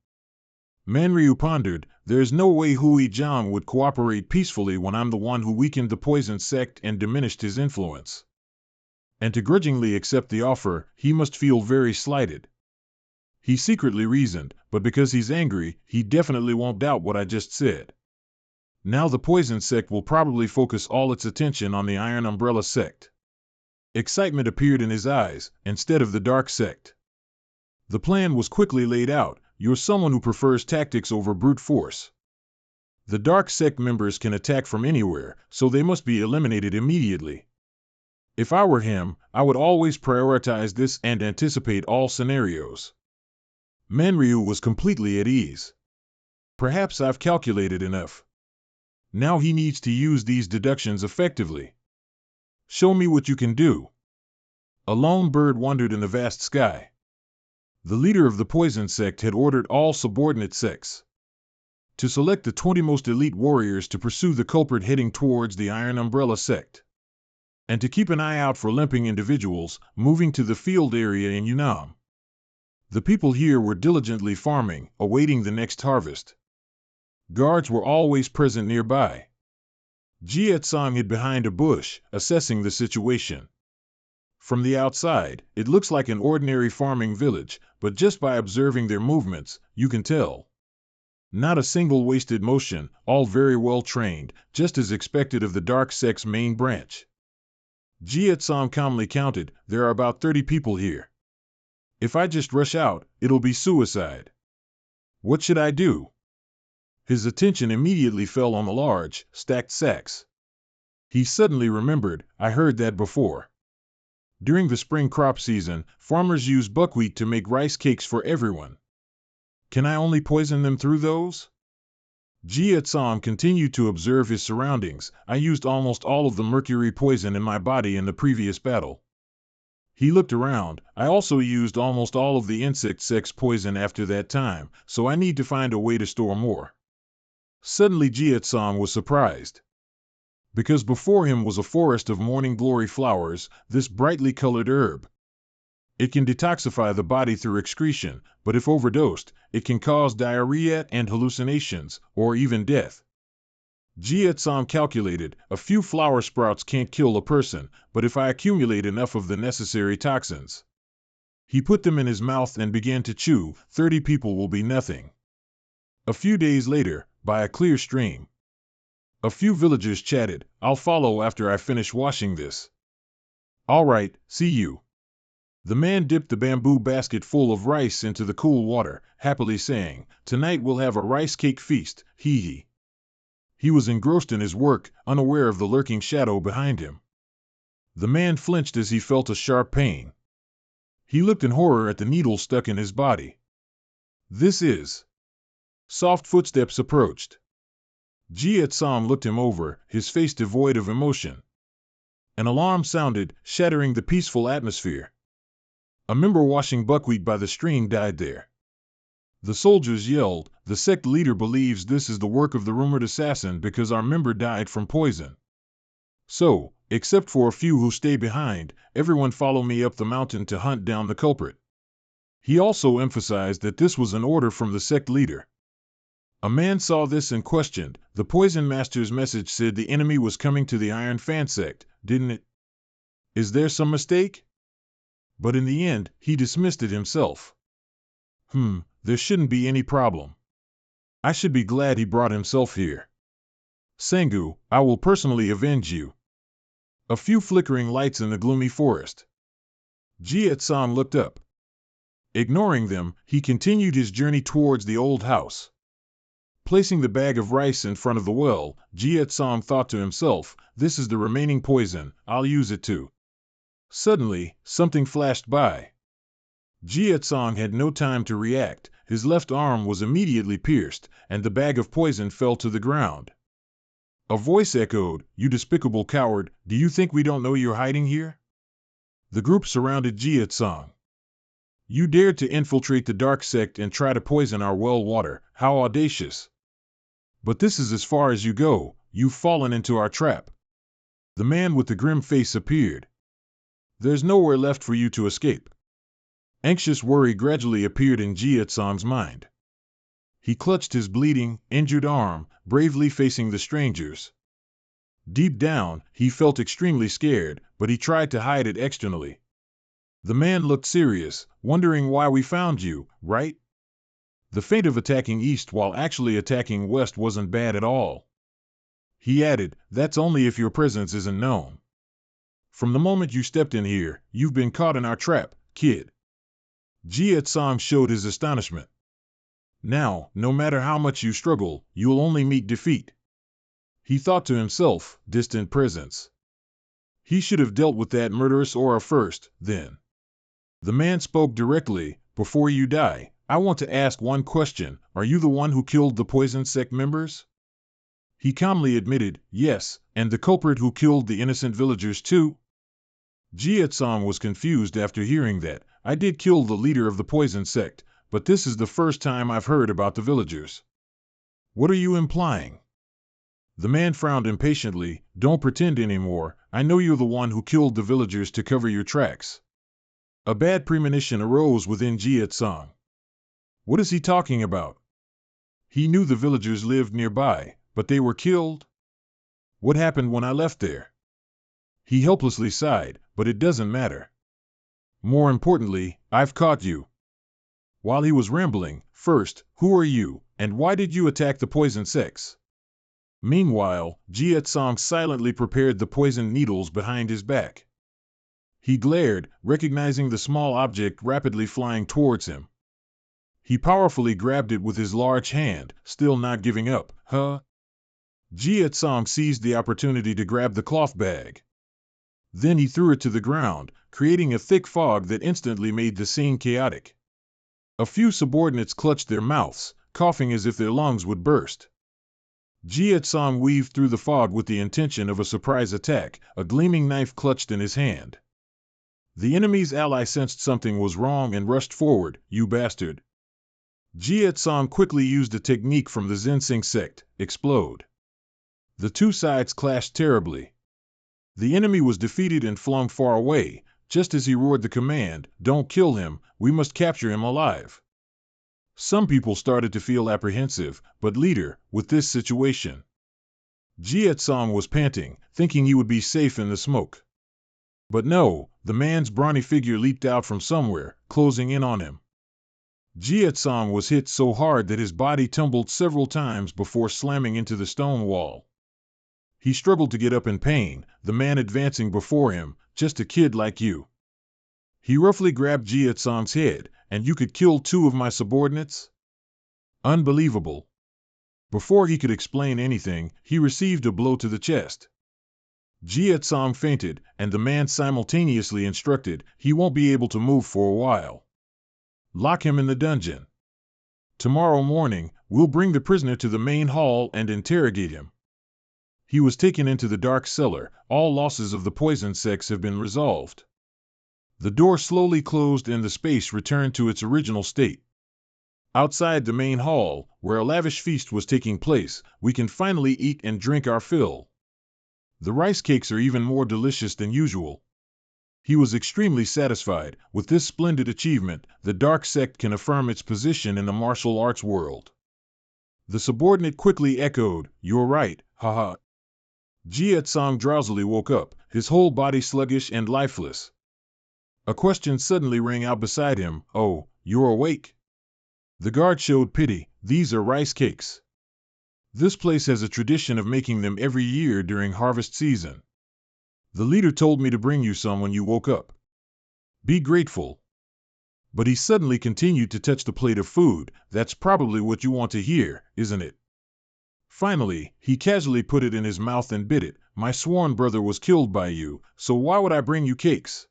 Manryu pondered, there is no way Hui Zhang would cooperate peacefully when I'm the one who weakened the poison sect and diminished his influence. And to grudgingly accept the offer, he must feel very slighted. He secretly reasoned, but because he's angry, he definitely won't doubt what I just said. Now the poison sect will probably focus all its attention on the Iron Umbrella sect. Excitement appeared in his eyes, instead of the dark sect. The plan was quickly laid out, you're someone who prefers tactics over brute force. The dark sect members can attack from anywhere, so they must be eliminated immediately. If I were him, I would always prioritize this and anticipate all scenarios. Manryu was completely at ease. Perhaps I've calculated enough. Now he needs to use these deductions effectively. Show me what you can do. A lone bird wandered in the vast sky. The leader of the poison sect had ordered all subordinate sects to select the 20 most elite warriors to pursue the culprit heading towards the Iron Umbrella sect, and to keep an eye out for limping individuals moving to the field area in Yunnan. The people here were diligently farming, awaiting the next harvest. Guards were always present nearby. Jie Tsang hid behind a bush, assessing the situation. From the outside, it looks like an ordinary farming village, but just by observing their movements, you can tell. Not a single wasted motion, all very well trained, just as expected of the dark sect's main branch. Jie Tsang calmly counted, there are about 30 people here. If I just rush out, it'll be suicide. What should I do? His attention immediately fell on the large, stacked sacks. He suddenly remembered, I heard that before. During the spring crop season, farmers use buckwheat to make rice cakes for everyone. Can I only poison them through those? Jie Tsang continued to observe his surroundings. I used almost all of the mercury poison in my body in the previous battle. He looked around. I also used almost all of the insect sex poison after that time, so I need to find a way to store more. Suddenly Jie Tsang was surprised. Because before him was a forest of morning glory flowers, this brightly colored herb. It can detoxify the body through excretion, but if overdosed, it can cause diarrhea and hallucinations, or even death. Jie Tsang calculated, a few flower sprouts can't kill a person, but if I accumulate enough of the necessary toxins. He put them in his mouth and began to chew, 30 people will be nothing. A few days later, by a clear stream. A few villagers chatted, I'll follow after I finish washing this. All right, see you. The man dipped the bamboo basket full of rice into the cool water, happily saying, tonight we'll have a rice cake feast, hee hee. He was engrossed in his work, unaware of the lurking shadow behind him. The man flinched as he felt a sharp pain. He looked in horror at the needle stuck in his body. This is... Soft footsteps approached. Jiet Sam looked him over, his face devoid of emotion. An alarm sounded, shattering the peaceful atmosphere. A member washing buckwheat by the stream died there. The soldiers yelled, "The sect leader believes this is the work of the rumored assassin because our member died from poison. So, except for a few who stay behind, everyone follow me up the mountain to hunt down the culprit." He also emphasized that this was an order from the sect leader. A man saw this and questioned. The Poison Master's message said the enemy was coming to the Iron Fan sect, didn't it? Is there some mistake? But in the end, he dismissed it himself. There shouldn't be any problem. I should be glad he brought himself here. Sengu, I will personally avenge you. A few flickering lights in the gloomy forest. Jiet Sam looked up. Ignoring them, he continued his journey towards the old house. Placing the bag of rice in front of the well, Jiet Sam thought to himself, this is the remaining poison, I'll use it too. Suddenly, something flashed by. Jiet Sam had no time to react, his left arm was immediately pierced, and the bag of poison fell to the ground. A voice echoed, "You despicable coward, do you think we don't know you're hiding here?" The group surrounded Jiet Sam. "You dared to infiltrate the dark sect and try to poison our well water, how audacious! But this is as far as you go, you've fallen into our trap." The man with the grim face appeared. "There's nowhere left for you to escape." Anxious worry gradually appeared in Jiet Sam's mind. He clutched his bleeding, injured arm, bravely facing the strangers. Deep down, he felt extremely scared, but he tried to hide it externally. The man looked serious, "Wondering why we found you, right? The feint of attacking east while actually attacking west wasn't bad at all." He added, "That's only if your presence isn't known. From the moment you stepped in here, you've been caught in our trap, kid." Jiet Sam showed his astonishment. "Now, no matter how much you struggle, you'll only meet defeat." He thought to himself, distant presence. He should have dealt with that murderous aura first, then. The man spoke directly, "Before you die, I want to ask one question. Are you the one who killed the poison sect members?" He calmly admitted, "Yes, and the culprit who killed the innocent villagers too." Jiet Sam was confused after hearing that. "I did kill the leader of the poison sect, but this is the first time I've heard about the villagers." "What are you implying?" The man frowned impatiently. "Don't pretend anymore. I know you're the one who killed the villagers to cover your tracks." A bad premonition arose within Jiet Sam. What is he talking about? He knew the villagers lived nearby, but they were killed? What happened when I left there? He helplessly sighed, "But it doesn't matter. More importantly, I've caught you." While he was rambling, "First, who are you, and why did you attack the poison sects?" Meanwhile, Jiet Sam silently prepared the poisoned needles behind his back. He glared, recognizing the small object rapidly flying towards him. He powerfully grabbed it with his large hand, still not giving up. Jiet Sam seized the opportunity to grab the cloth bag. Then he threw it to the ground, creating a thick fog that instantly made the scene chaotic. A few subordinates clutched their mouths, coughing as if their lungs would burst. Jiet Sam weaved through the fog with the intention of a surprise attack, a gleaming knife clutched in his hand. The enemy's ally sensed something was wrong and rushed forward. "You bastard!" Jiet Sam quickly used a technique from the Ginseng sect, explode. The two sides clashed terribly. The enemy was defeated and flung far away, just as he roared the command, "Don't kill him, we must capture him alive." Some people started to feel apprehensive, but leader, with this situation. Jiet Sam was panting, thinking he would be safe in the smoke. But no, the man's brawny figure leaped out from somewhere, closing in on him. Jiet Sam was hit so hard that his body tumbled several times before slamming into the stone wall. He struggled to get up in pain, the man advancing before him, "Just a kid like you." He roughly grabbed Jiet Sam's head, "And you could kill two of my subordinates? Unbelievable." Before he could explain anything, he received a blow to the chest. Jie Tsong fainted, and the man simultaneously instructed, he won't be able to move for a while. Lock him in the dungeon. Tomorrow morning, we'll bring the prisoner to the main hall and interrogate him. He was taken into the dark cellar. All losses of the poison sects have been resolved. The door slowly closed and the space returned to its original state. Outside the main hall, where a lavish feast was taking place, we can finally eat and drink our fill. The rice cakes are even more delicious than usual. He was extremely satisfied. With this splendid achievement, the dark sect can affirm its position in the martial arts world. The subordinate quickly echoed, "You're right, haha." Jie Tsong drowsily woke up, his whole body sluggish and lifeless. A question suddenly rang out beside him, "Oh, you're awake?" The guard showed pity. "These are rice cakes. This place has a tradition of making them every year during harvest season. The leader told me to bring you some when you woke up. Be grateful." But he suddenly continued to touch the plate of food. "That's probably what you want to hear, isn't it?" Finally, he casually put it in his mouth and bit it. "My sworn brother was killed by you, so why would I bring you cakes?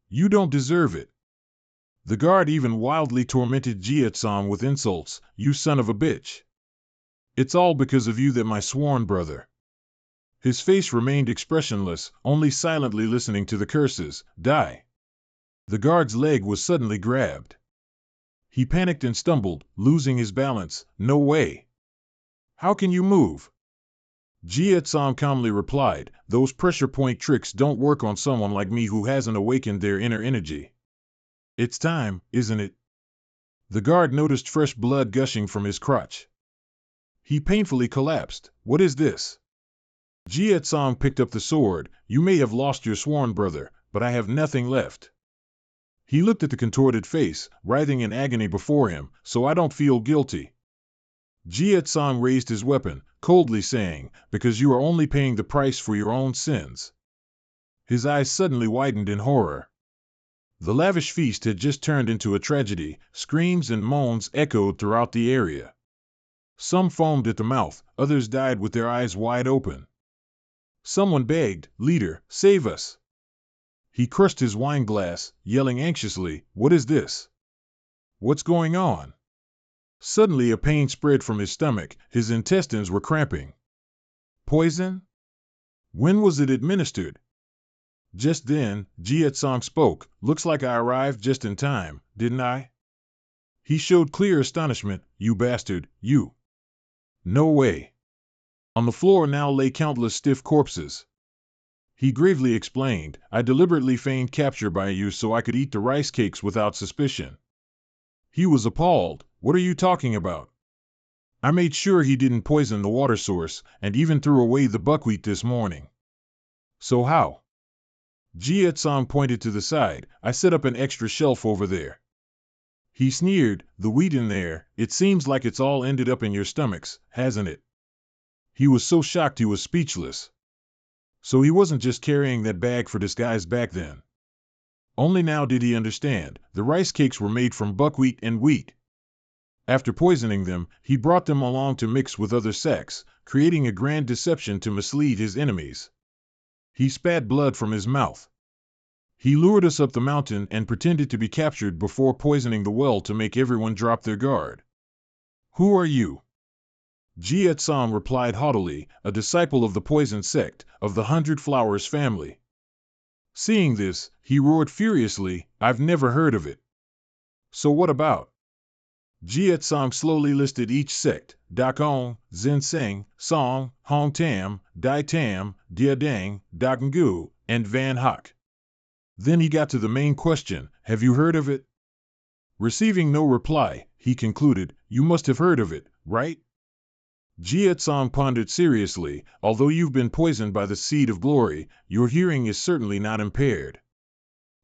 You don't deserve it." The guard even wildly tormented Jie Tsong with insults. "You son of a bitch. It's all because of you that my sworn brother." His face remained expressionless, only silently listening to the curses. "Die." The guard's leg was suddenly grabbed. He panicked and stumbled, losing his balance. "No way. How can you move?" Jie Tsong calmly replied, "Those pressure point tricks don't work on someone like me who hasn't awakened their inner energy. It's time, isn't it?" The guard noticed fresh blood gushing from his crotch. He painfully collapsed. "What is this?" Jie Tsong picked up the sword. "You may have lost your sworn brother, but I have nothing left." He looked at the contorted face, writhing in agony before him. "So I don't feel guilty." Jie Tsong raised his weapon, coldly saying, "Because you are only paying the price for your own sins." His eyes suddenly widened in horror. The lavish feast had just turned into a tragedy. Screams and moans echoed throughout the area. Some foamed at the mouth, others died with their eyes wide open. Someone begged, "Leader, save us." He crushed his wine glass, yelling anxiously, "What is this? What's going on?" Suddenly a pain spread from his stomach. His intestines were cramping. Poison? When was it administered? Just then, Jie Tsong spoke. "Looks like I arrived just in time, didn't I?" He showed clear astonishment. "You bastard, you." "No way." On the floor now lay countless stiff corpses. He gravely explained, "I deliberately feigned capture by you so I could eat the rice cakes without suspicion." He was appalled. "What are you talking about? I made sure he didn't poison the water source, and even threw away the buckwheat this morning." "So how?" Jie Tsong pointed to the side. "I set up an extra shelf over there." He sneered, "The wheat in there, it seems like it's all ended up in your stomachs, hasn't it?" He was so shocked he was speechless. So he wasn't just carrying that bag for disguise back then. Only now did he understand. The rice cakes were made from buckwheat and wheat. After poisoning them, he brought them along to mix with other sacks, creating a grand deception to mislead his enemies. He spat blood from his mouth. He lured us up the mountain and pretended to be captured before poisoning the well to make everyone drop their guard. "Who are you?" Jie Tsong replied haughtily, "A disciple of the poison sect, of the 100 Flowers family." Seeing this, he roared furiously, "I've never heard of it." "So what about?" Jie Tsong slowly listed each sect: Dakong, Ginseng, Song, Hong Tam, Dai Tam, Dia Dang, Dagngu, and Van Hock. Then he got to the main question, "Have you heard of it?" Receiving no reply, he concluded, "You must have heard of it, right?" Jie Tsong pondered seriously. "Although you've been poisoned by the seed of glory, your hearing is certainly not impaired.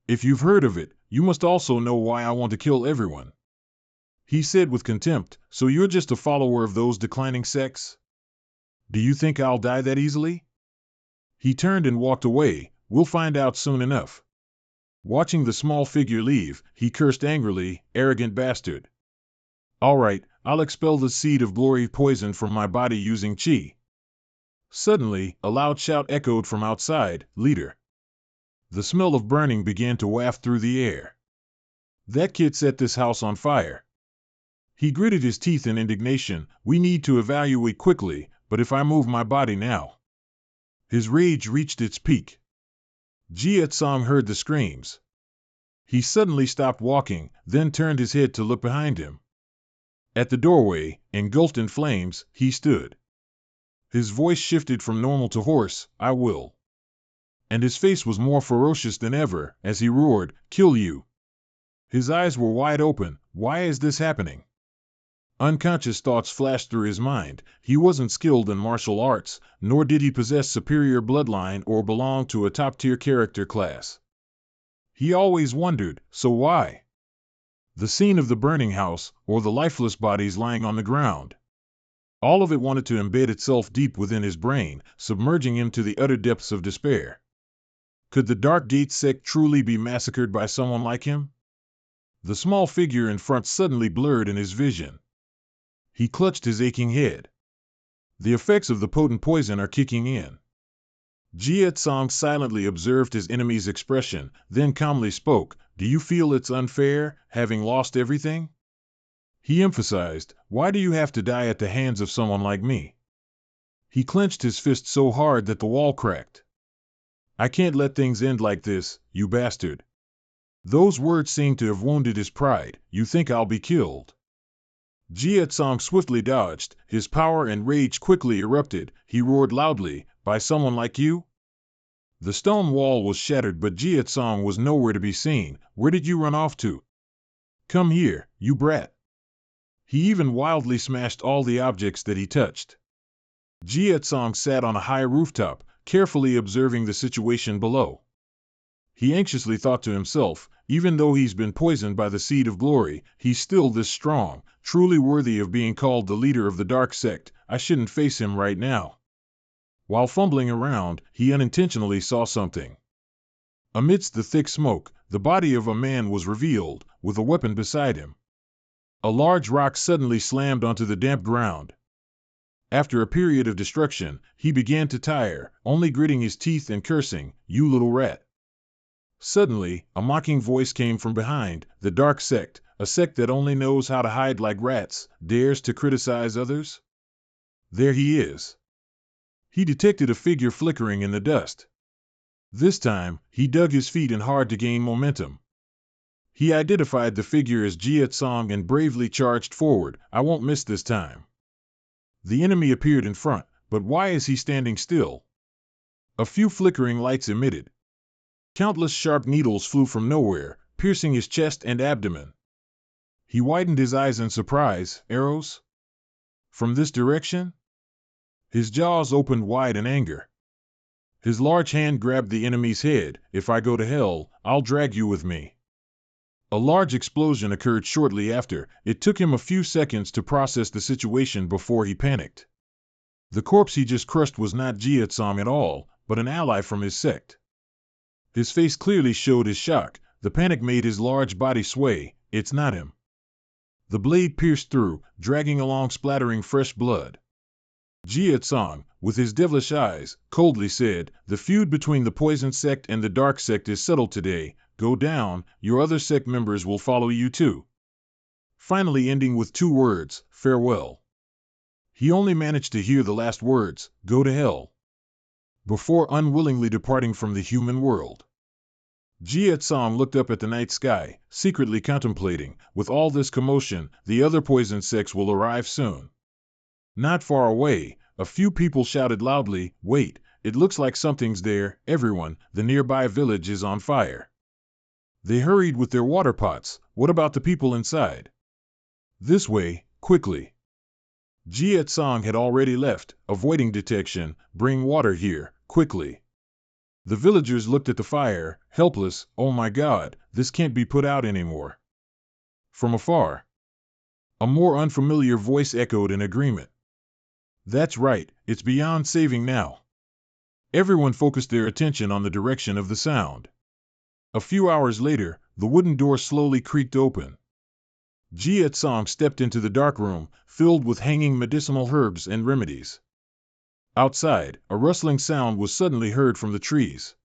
If you've heard of it, you must also know why I want to kill everyone." He said with contempt, "So you're just a follower of those declining sects? Do you think I'll die that easily?" He turned and walked away. "We'll find out soon enough." Watching the small figure leave, he cursed angrily, "Arrogant bastard." All right, I'll expel the seed of glory poison from my body using chi. Suddenly, a loud shout echoed from outside, "Leader!" The smell of burning began to waft through the air. That kid set this house on fire. He gritted his teeth in indignation. We need to evaluate quickly, but if I move my body now. His rage reached its peak. Jie Tsong heard the screams. He suddenly stopped walking, then turned his head to look behind him. At the doorway, engulfed in flames, he stood. His voice shifted from normal to hoarse, "I will." And his face was more ferocious than ever, as he roared, "Kill you!" His eyes were wide open. Why is this happening? Unconscious thoughts flashed through his mind. He wasn't skilled in martial arts, nor did he possess superior bloodline or belong to a top-tier character class. He always wondered, so why? The scene of the burning house, or the lifeless bodies lying on the ground. All of it wanted to embed itself deep within his brain, submerging him to the utter depths of despair. Could the Dark Gate sect truly be massacred by someone like him? The small figure in front suddenly blurred in his vision. He clutched his aching head. The effects of the potent poison are kicking in. Jie Tsong silently observed his enemy's expression, then calmly spoke, "Do you feel it's unfair, having lost everything?" He emphasized, "Why do you have to die at the hands of someone like me?" He clenched his fist so hard that the wall cracked. "I can't let things end like this, you bastard." Those words seemed to have wounded his pride. "You think I'll be killed?" Jie Tsong swiftly dodged. His power and rage quickly erupted. He roared loudly, "By someone like you?" The stone wall was shattered, but Jie Tsong was nowhere to be seen. "Where did you run off to? Come here, you brat." He even wildly smashed all the objects that he touched. Jie Tsong sat on a high rooftop, carefully observing the situation below. He anxiously thought to himself, even though he's been poisoned by the seed of glory, he's still this strong, truly worthy of being called the leader of the dark sect. I shouldn't face him right now. While fumbling around, he unintentionally saw something. Amidst the thick smoke, the body of a man was revealed, with a weapon beside him. A large rock suddenly slammed onto the damp ground. After a period of destruction, he began to tire, only gritting his teeth and cursing, "You little rat." Suddenly, a mocking voice came from behind. "The dark sect, a sect that only knows how to hide like rats, dares to criticize others?" There he is. He detected a figure flickering in the dust. This time, he dug his feet in hard to gain momentum. He identified the figure as Jie Tsong and bravely charged forward. "I won't miss this time." The enemy appeared in front, but why is he standing still? A few flickering lights emitted. Countless sharp needles flew from nowhere, piercing his chest and abdomen. He widened his eyes in surprise. Arrows? From this direction? His jaws opened wide in anger. His large hand grabbed the enemy's head. "If I go to hell, I'll drag you with me." A large explosion occurred shortly after. It took him a few seconds to process the situation before he panicked. The corpse he just crushed was not Jie Tsong at all, but an ally from his sect. His face clearly showed his shock. The panic made his large body sway. "It's not him." The blade pierced through, dragging along splattering fresh blood. Jie Tsong, with his devilish eyes, coldly said, "The feud between the poison sect and the dark sect is settled today. Go down, your other sect members will follow you too." Finally ending with 2 words, "Farewell." He only managed to hear the last words, "Go to hell," before unwillingly departing from the human world. Jie Tsong looked up at the night sky, secretly contemplating, with all this commotion, the other poison sects will arrive soon. Not far away, a few people shouted loudly, "Wait, it looks like something's there, everyone, the nearby village is on fire." They hurried with their water pots. "What about the people inside?" "This way, quickly." Jie Tsong had already left, avoiding detection. "Bring water here, quickly." The villagers looked at the fire, helpless. "Oh my God, this can't be put out anymore." From afar, a more unfamiliar voice echoed in agreement. "That's right, it's beyond saving now." Everyone focused their attention on the direction of the sound. A few hours later, the wooden door slowly creaked open. Jiet Song stepped into the dark room, filled with hanging medicinal herbs and remedies. Outside, a rustling sound was suddenly heard from the trees.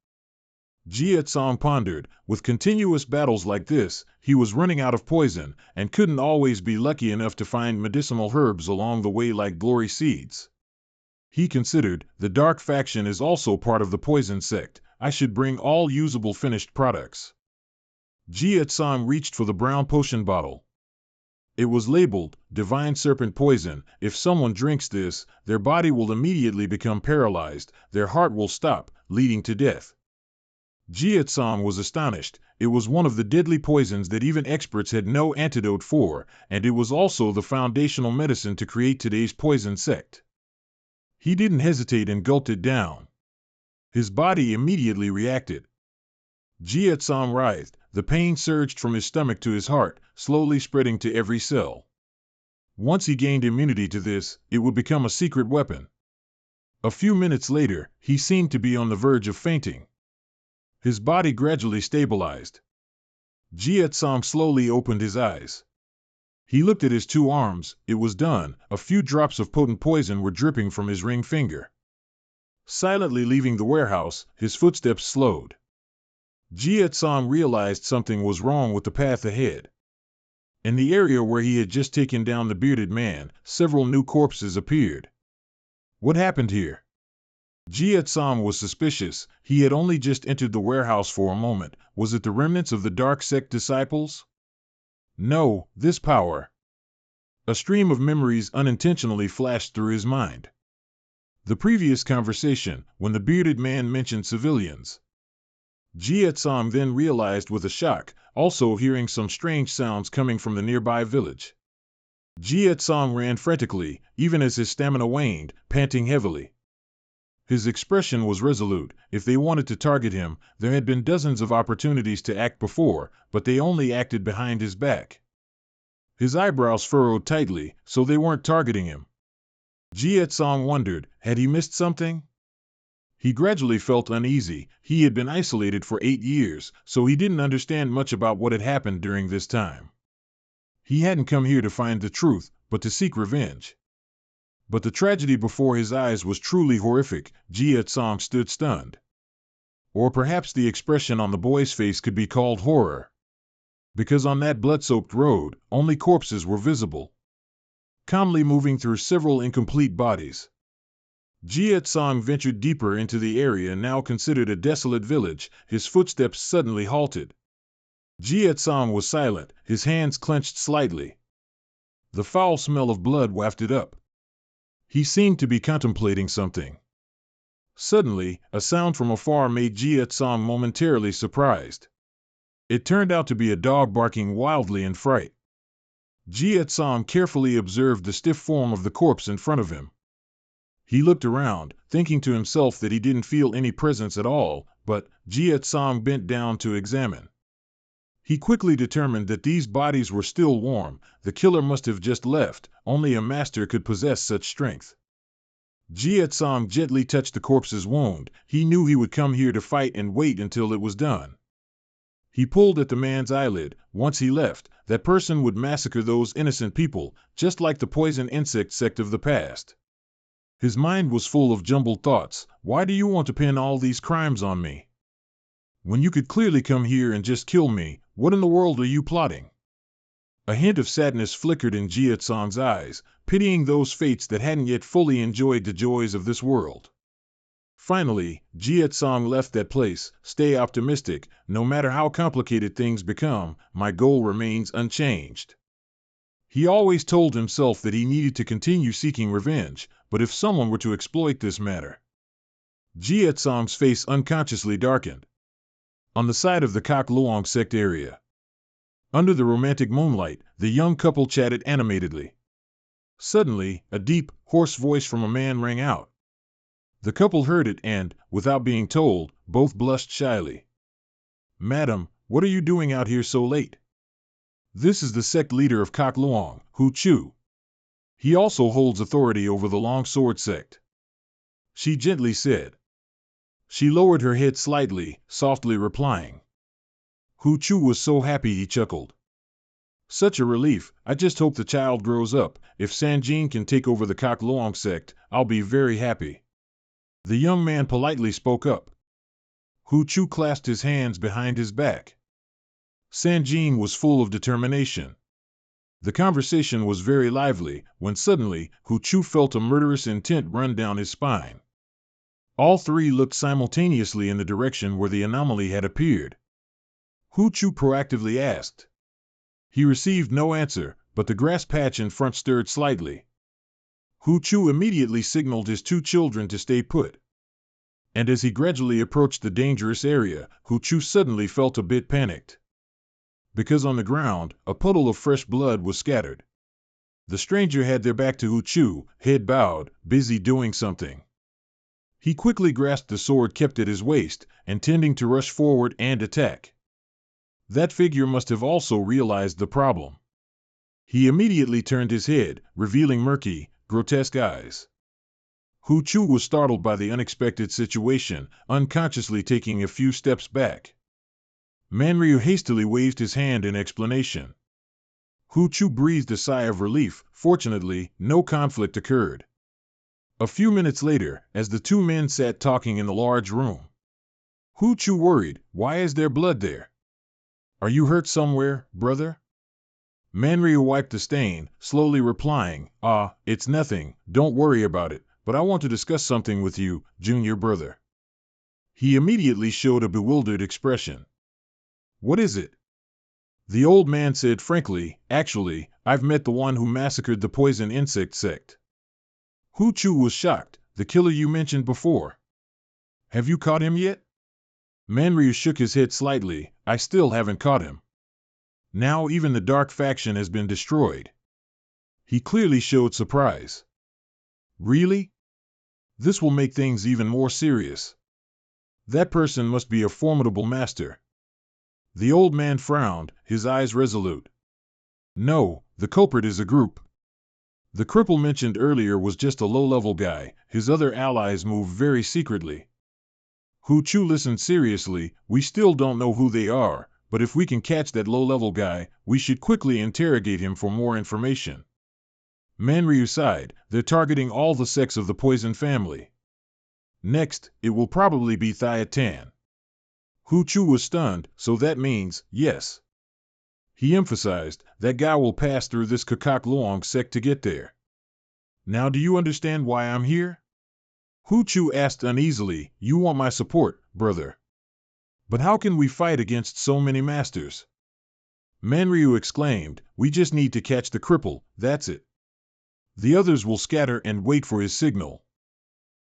Jiet Song pondered, with continuous battles like this, he was running out of poison, and couldn't always be lucky enough to find medicinal herbs along the way like glory seeds. He considered, the dark faction is also part of the poison sect, I should bring all usable finished products. Jiet Song reached for the brown potion bottle. It was labeled, Divine Serpent Poison. If someone drinks this, their body will immediately become paralyzed, their heart will stop, leading to death. Jiet Song was astonished. It was one of the deadly poisons that even experts had no antidote for, and it was also the foundational medicine to create today's poison sect. He didn't hesitate and gulped it down. His body immediately reacted. Jiet Song writhed. The pain surged from his stomach to his heart, slowly spreading to every cell. Once he gained immunity to this, it would become a secret weapon. A few minutes later, he seemed to be on the verge of fainting. His body gradually stabilized. Jiet Song slowly opened his eyes. He looked at his two arms. It was done. A few drops of potent poison were dripping from his ring finger. Silently leaving the warehouse, his footsteps slowed. Jiet Song realized something was wrong with the path ahead. In the area where he had just taken down the bearded man, several new corpses appeared. What happened here? Jiet Song was suspicious. He had only just entered the warehouse for a moment. Was it the remnants of the dark sect disciples? No, this power. A stream of memories unintentionally flashed through his mind. The previous conversation, when the bearded man mentioned civilians. Jiet Song then realized with a shock, also hearing some strange sounds coming from the nearby village. Jiet Song ran frantically, even as his stamina waned, panting heavily. His expression was resolute. If they wanted to target him, there had been dozens of opportunities to act before, but they only acted behind his back. His eyebrows furrowed tightly, so they weren't targeting him. Jiet Song wondered, had he missed something? He gradually felt uneasy. He had been isolated for 8 years, so he didn't understand much about what had happened during this time. He hadn't come here to find the truth, but to seek revenge. But the tragedy before his eyes was truly horrific. Jiet Song stood stunned. Or perhaps the expression on the boy's face could be called horror. Because on that blood-soaked road, only corpses were visible. Calmly moving through several incomplete bodies. Jiet Song ventured deeper into the area now considered a desolate village. His footsteps suddenly halted. Jiet Song was silent, his hands clenched slightly. The foul smell of blood wafted up. He seemed to be contemplating something. Suddenly, a sound from afar made Jiet Song momentarily surprised. It turned out to be a dog barking wildly in fright. Jiet Song carefully observed the stiff form of the corpse in front of him. He looked around, thinking to himself that he didn't feel any presence at all, but Jiet Song bent down to examine. He quickly determined that these bodies were still warm. The killer must have just left. Only a master could possess such strength. Jiet Song gently touched the corpse's wound. He knew he would come here to fight and wait until it was done. He pulled at the man's eyelid. Once he left, that person would massacre those innocent people, just like the poison insect sect of the past. His mind was full of jumbled thoughts. Why do you want to pin all these crimes on me? When you could clearly come here and just kill me, what in the world are you plotting? A hint of sadness flickered in Jiet Song's eyes, pitying those fates that hadn't yet fully enjoyed the joys of this world. Finally, Jiet Song left that place. Stay optimistic. No matter how complicated things become, my goal remains unchanged. He always told himself that he needed to continue seeking revenge, but if someone were to exploit this matter... Jiet Song's face unconsciously darkened. On the side of the Kak Luong sect area. Under the romantic moonlight, the young couple chatted animatedly. Suddenly, a deep, hoarse voice from a man rang out. The couple heard it and, without being told, both blushed shyly. "Madam, what are you doing out here so late?" "This is the sect leader of Kak Luong, Hu Chu. He also holds authority over the Long Sword sect," she gently said. She lowered her head slightly, softly replying. Hu Chu was so happy he chuckled. Such a relief. I just hope the child grows up. If Sanjin can take over the Kak Luong sect, I'll be very happy. The young man politely spoke up. Hu Chu clasped his hands behind his back. Sanjin was full of determination. The conversation was very lively when suddenly Hu Chu felt a murderous intent run down his spine. All three looked simultaneously in the direction where the anomaly had appeared. Hu Chu proactively asked. He received no answer, but the grass patch in front stirred slightly. Hu Chu immediately signaled his two children to stay put. And as he gradually approached the dangerous area, Hu Chu suddenly felt a bit panicked. Because on the ground, a puddle of fresh blood was scattered. The stranger had their back to Hu Chu, head bowed, busy doing something. He quickly grasped the sword kept at his waist, intending to rush forward and attack. That figure must have also realized the problem. He immediately turned his head, revealing murky, grotesque eyes. Hu Chu was startled by the unexpected situation, unconsciously taking a few steps back. Manryu hastily waved his hand in explanation. Hu Chu breathed a sigh of relief. Fortunately, no conflict occurred. A few minutes later, as the two men sat talking in the large room, Hu Chu worried, "Why is there blood there? Are you hurt somewhere, brother?" Manryu wiped the stain, slowly replying, "It's nothing, don't worry about it, but I want to discuss something with you, junior brother." He immediately showed a bewildered expression. "What is it?" The old man said frankly, "Actually, I've met the one who massacred the poison insect sect." Hu Chu was shocked. "The killer you mentioned before. Have you caught him yet?" Manryu shook his head slightly. "I still haven't caught him. Now even the dark faction has been destroyed." He clearly showed surprise. "Really? This will make things even more serious. That person must be a formidable master." The old man frowned, his eyes resolute. "No, the culprit is a group. The cripple mentioned earlier was just a low-level guy. His other allies move very secretly." Hu Chu listened seriously. "We still don't know who they are, but if we can catch that low-level guy, we should quickly interrogate him for more information." Manryu sighed. "They're targeting all the sects of the poison family. Next, it will probably be Thiatan." Hu Chu was stunned. "So that means, yes." He emphasized, "that guy will pass through this Kakak Luong sect to get there." "Now do you understand why I'm here?" Hu Chu asked uneasily. "You want my support, brother. But how can we fight against so many masters?" Manryu exclaimed, "We just need to catch the cripple, that's it. The others will scatter and wait for his signal."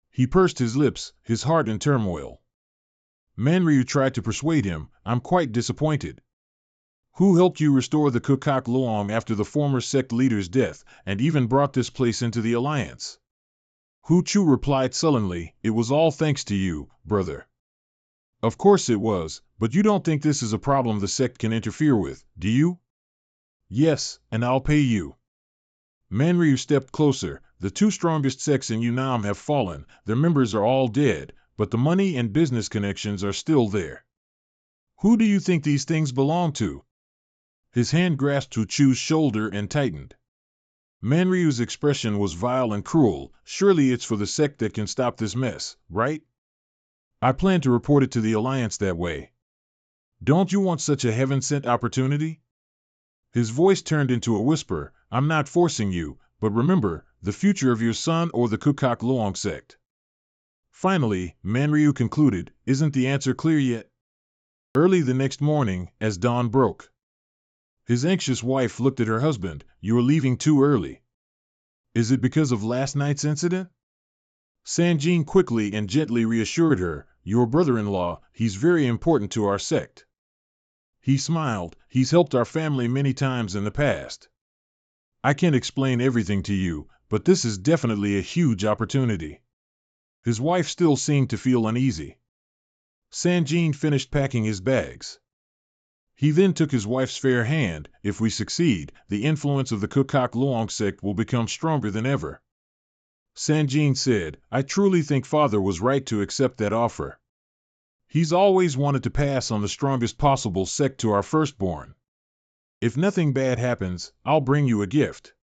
He pursed his lips, his heart in turmoil. Manryu tried to persuade him, "I'm quite disappointed. Who helped you restore the Kakak Luong after the former sect leader's death, and even brought this place into the alliance?" Hu Chu replied sullenly, "It was all thanks to you, brother." "Of course it was, but you don't think this is a problem the sect can interfere with, do you?" "Yes, and I'll pay you." Manryu stepped closer. "The two strongest sects in Yunnan have fallen, their members are all dead, but the money and business connections are still there. Who do you think these things belong to?" His hand grasped Hu Chu's shoulder and tightened. Manryu's expression was vile and cruel. "Surely it's for the sect that can stop this mess, right? I plan to report it to the Alliance that way. Don't you want such a heaven-sent opportunity?" His voice turned into a whisper. "I'm not forcing you, but remember, the future of your son or the Kukak Luong sect." Finally, Manryu concluded, "Isn't the answer clear yet?" Early the next morning, as dawn broke, his anxious wife looked at her husband. "You are leaving too early. Is it because of last night's incident?" Sanjin quickly and gently reassured her, "Your brother-in-law, he's very important to our sect. He smiled. He's helped our family many times in the past. I can't explain everything to you, but this is definitely a huge opportunity." His wife still seemed to feel uneasy. Sanjin finished packing his bags. He then took his wife's fair hand. "If we succeed, the influence of the Kukak Luong sect will become stronger than ever." Sanjin said, "I truly think father was right to accept that offer. He's always wanted to pass on the strongest possible sect to our firstborn." If nothing bad happens, I'll bring you a gift.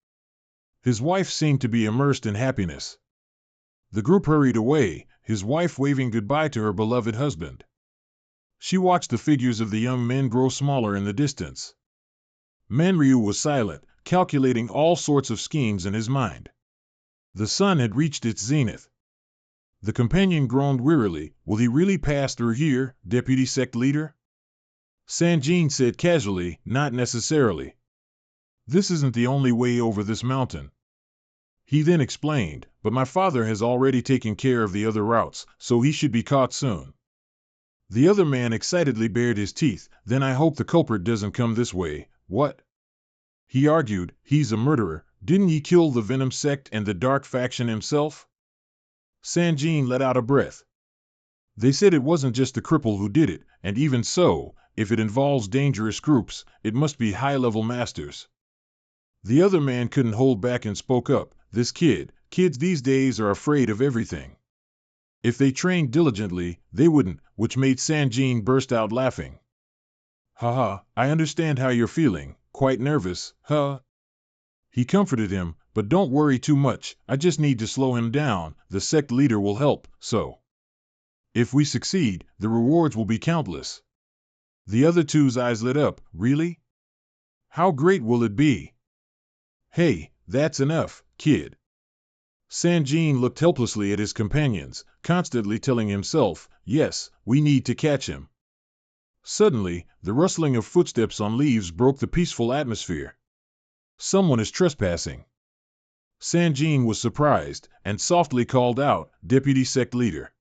His wife seemed to be immersed in happiness. The group hurried away, his wife waving goodbye to her beloved husband. She watched the figures of the young men grow smaller in the distance. Manryu was silent, calculating all sorts of schemes in his mind. The sun had reached its zenith. The companion groaned wearily. Will he really pass through here, Deputy Sect Leader? Sanjin said casually, not necessarily. This isn't the only way over this mountain. He then explained, but my father has already taken care of the other routes, so he should be caught soon. The other man excitedly bared his teeth. Then I hope the culprit doesn't come this way. What? He argued, he's a murderer. Didn't he kill the Venom sect and the Dark faction himself? Sanjin let out a breath. They said it wasn't just the cripple who did it, and even so, if it involves dangerous groups, it must be high-level masters. The other man couldn't hold back and spoke up. Kids these days are afraid of everything. If they trained diligently, they wouldn't, which made Sanjin burst out laughing. Haha, I understand how you're feeling, quite nervous, huh? He comforted him, but don't worry too much, I just need to slow him down, the sect leader will help, so. If we succeed, the rewards will be countless. The other two's eyes lit up. Really? How great will it be? Hey, that's enough, kid. Sanjin looked helplessly at his companions, constantly telling himself, yes, we need to catch him. Suddenly, the rustling of footsteps on leaves broke the peaceful atmosphere. Someone is trespassing. Sanjin was surprised, and softly called out, Deputy Sect Leader.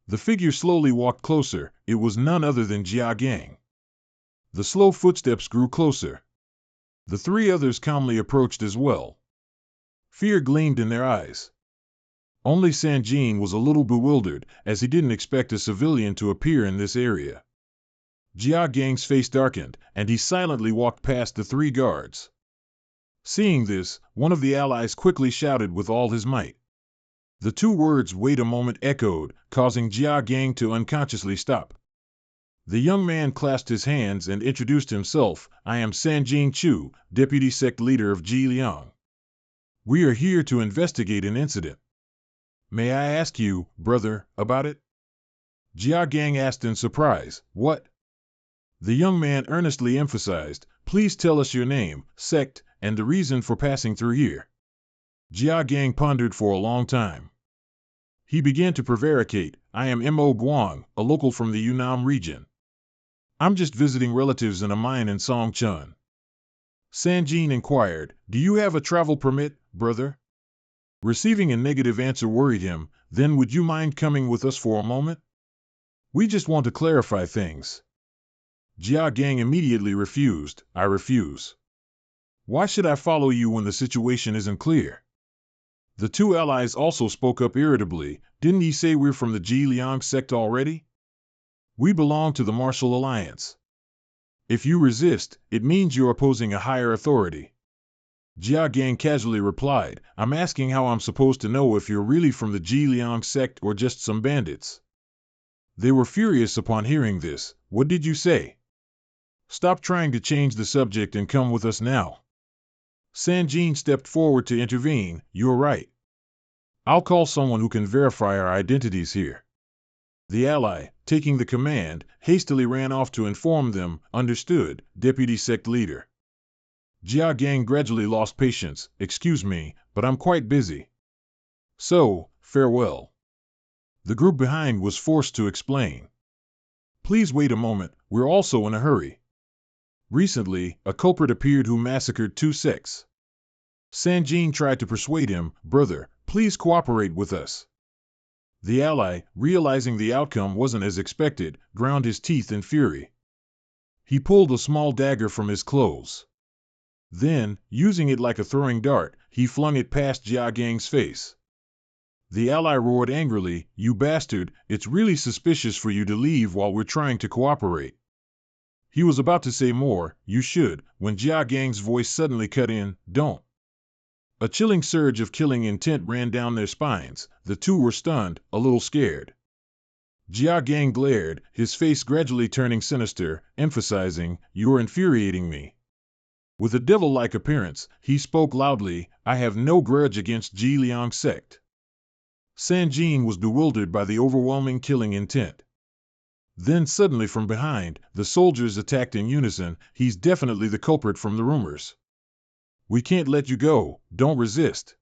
The figure slowly walked closer. It was none other than Jia Gang. The slow footsteps grew closer. The three others calmly approached as well. Fear gleamed in their eyes. Only Sanjin was a little bewildered, as he didn't expect a civilian to appear in this area. Jia Gang's face darkened, and he silently walked past the three guards. Seeing this, one of the allies quickly shouted with all his might. The two words "wait a moment" echoed, causing Jia Gang to unconsciously stop. The young man clasped his hands and introduced himself. I am Sanjin Chu, Deputy Sect Leader of Jiliang. We are here to investigate an incident. May I ask you, brother, about it? Jia Gang asked in surprise. What? The young man earnestly emphasized, please tell us your name, sect, and the reason for passing through here. Jia Gang pondered for a long time. He began to prevaricate, I am Mo Guang, a local from the Yunnan region. I'm just visiting relatives in a mine in Songchun. Sanjin inquired, do you have a travel permit, brother? Receiving a negative answer worried him. Then would you mind coming with us for a moment? We just want to clarify things. Jia Gang immediately refused. I refuse. Why should I follow you when the situation isn't clear? The two allies also spoke up irritably. Didn't he say we're from the Jiliang sect already? We belong to the Martial Alliance. If you resist, it means you're opposing a higher authority. Jia Gang casually replied, I'm asking how I'm supposed to know if you're really from the Jiliang sect or just some bandits. They were furious upon hearing this. What did you say? Stop trying to change the subject and come with us now. Sanjin stepped forward to intervene. You're right. I'll call someone who can verify our identities here. The ally, taking the command, hastily ran off to inform them. Understood, Deputy Sect Leader. Jia Gang gradually lost patience. Excuse me, but I'm quite busy. So, farewell. The group behind was forced to explain. Please wait a moment, we're also in a hurry. Recently, a culprit appeared who massacred 2 sects. Sanjin tried to persuade him, brother, please cooperate with us. The ally, realizing the outcome wasn't as expected, ground his teeth in fury. He pulled a small dagger from his clothes. Then, using it like a throwing dart, he flung it past Jia Gang's face. The ally roared angrily, you bastard, it's really suspicious for you to leave while we're trying to cooperate. He was about to say more, you should, when Jia Gang's voice suddenly cut in, don't. A chilling surge of killing intent ran down their spines. The two were stunned, a little scared. Jia Gang glared, his face gradually turning sinister, emphasizing, you're infuriating me. With a devil-like appearance, he spoke loudly, "I have no grudge against Ji Liang's sect." Sanjin was bewildered by the overwhelming killing intent. Then suddenly from behind, the soldiers attacked in unison. "He's definitely the culprit from the rumors. We can't let you go, don't resist."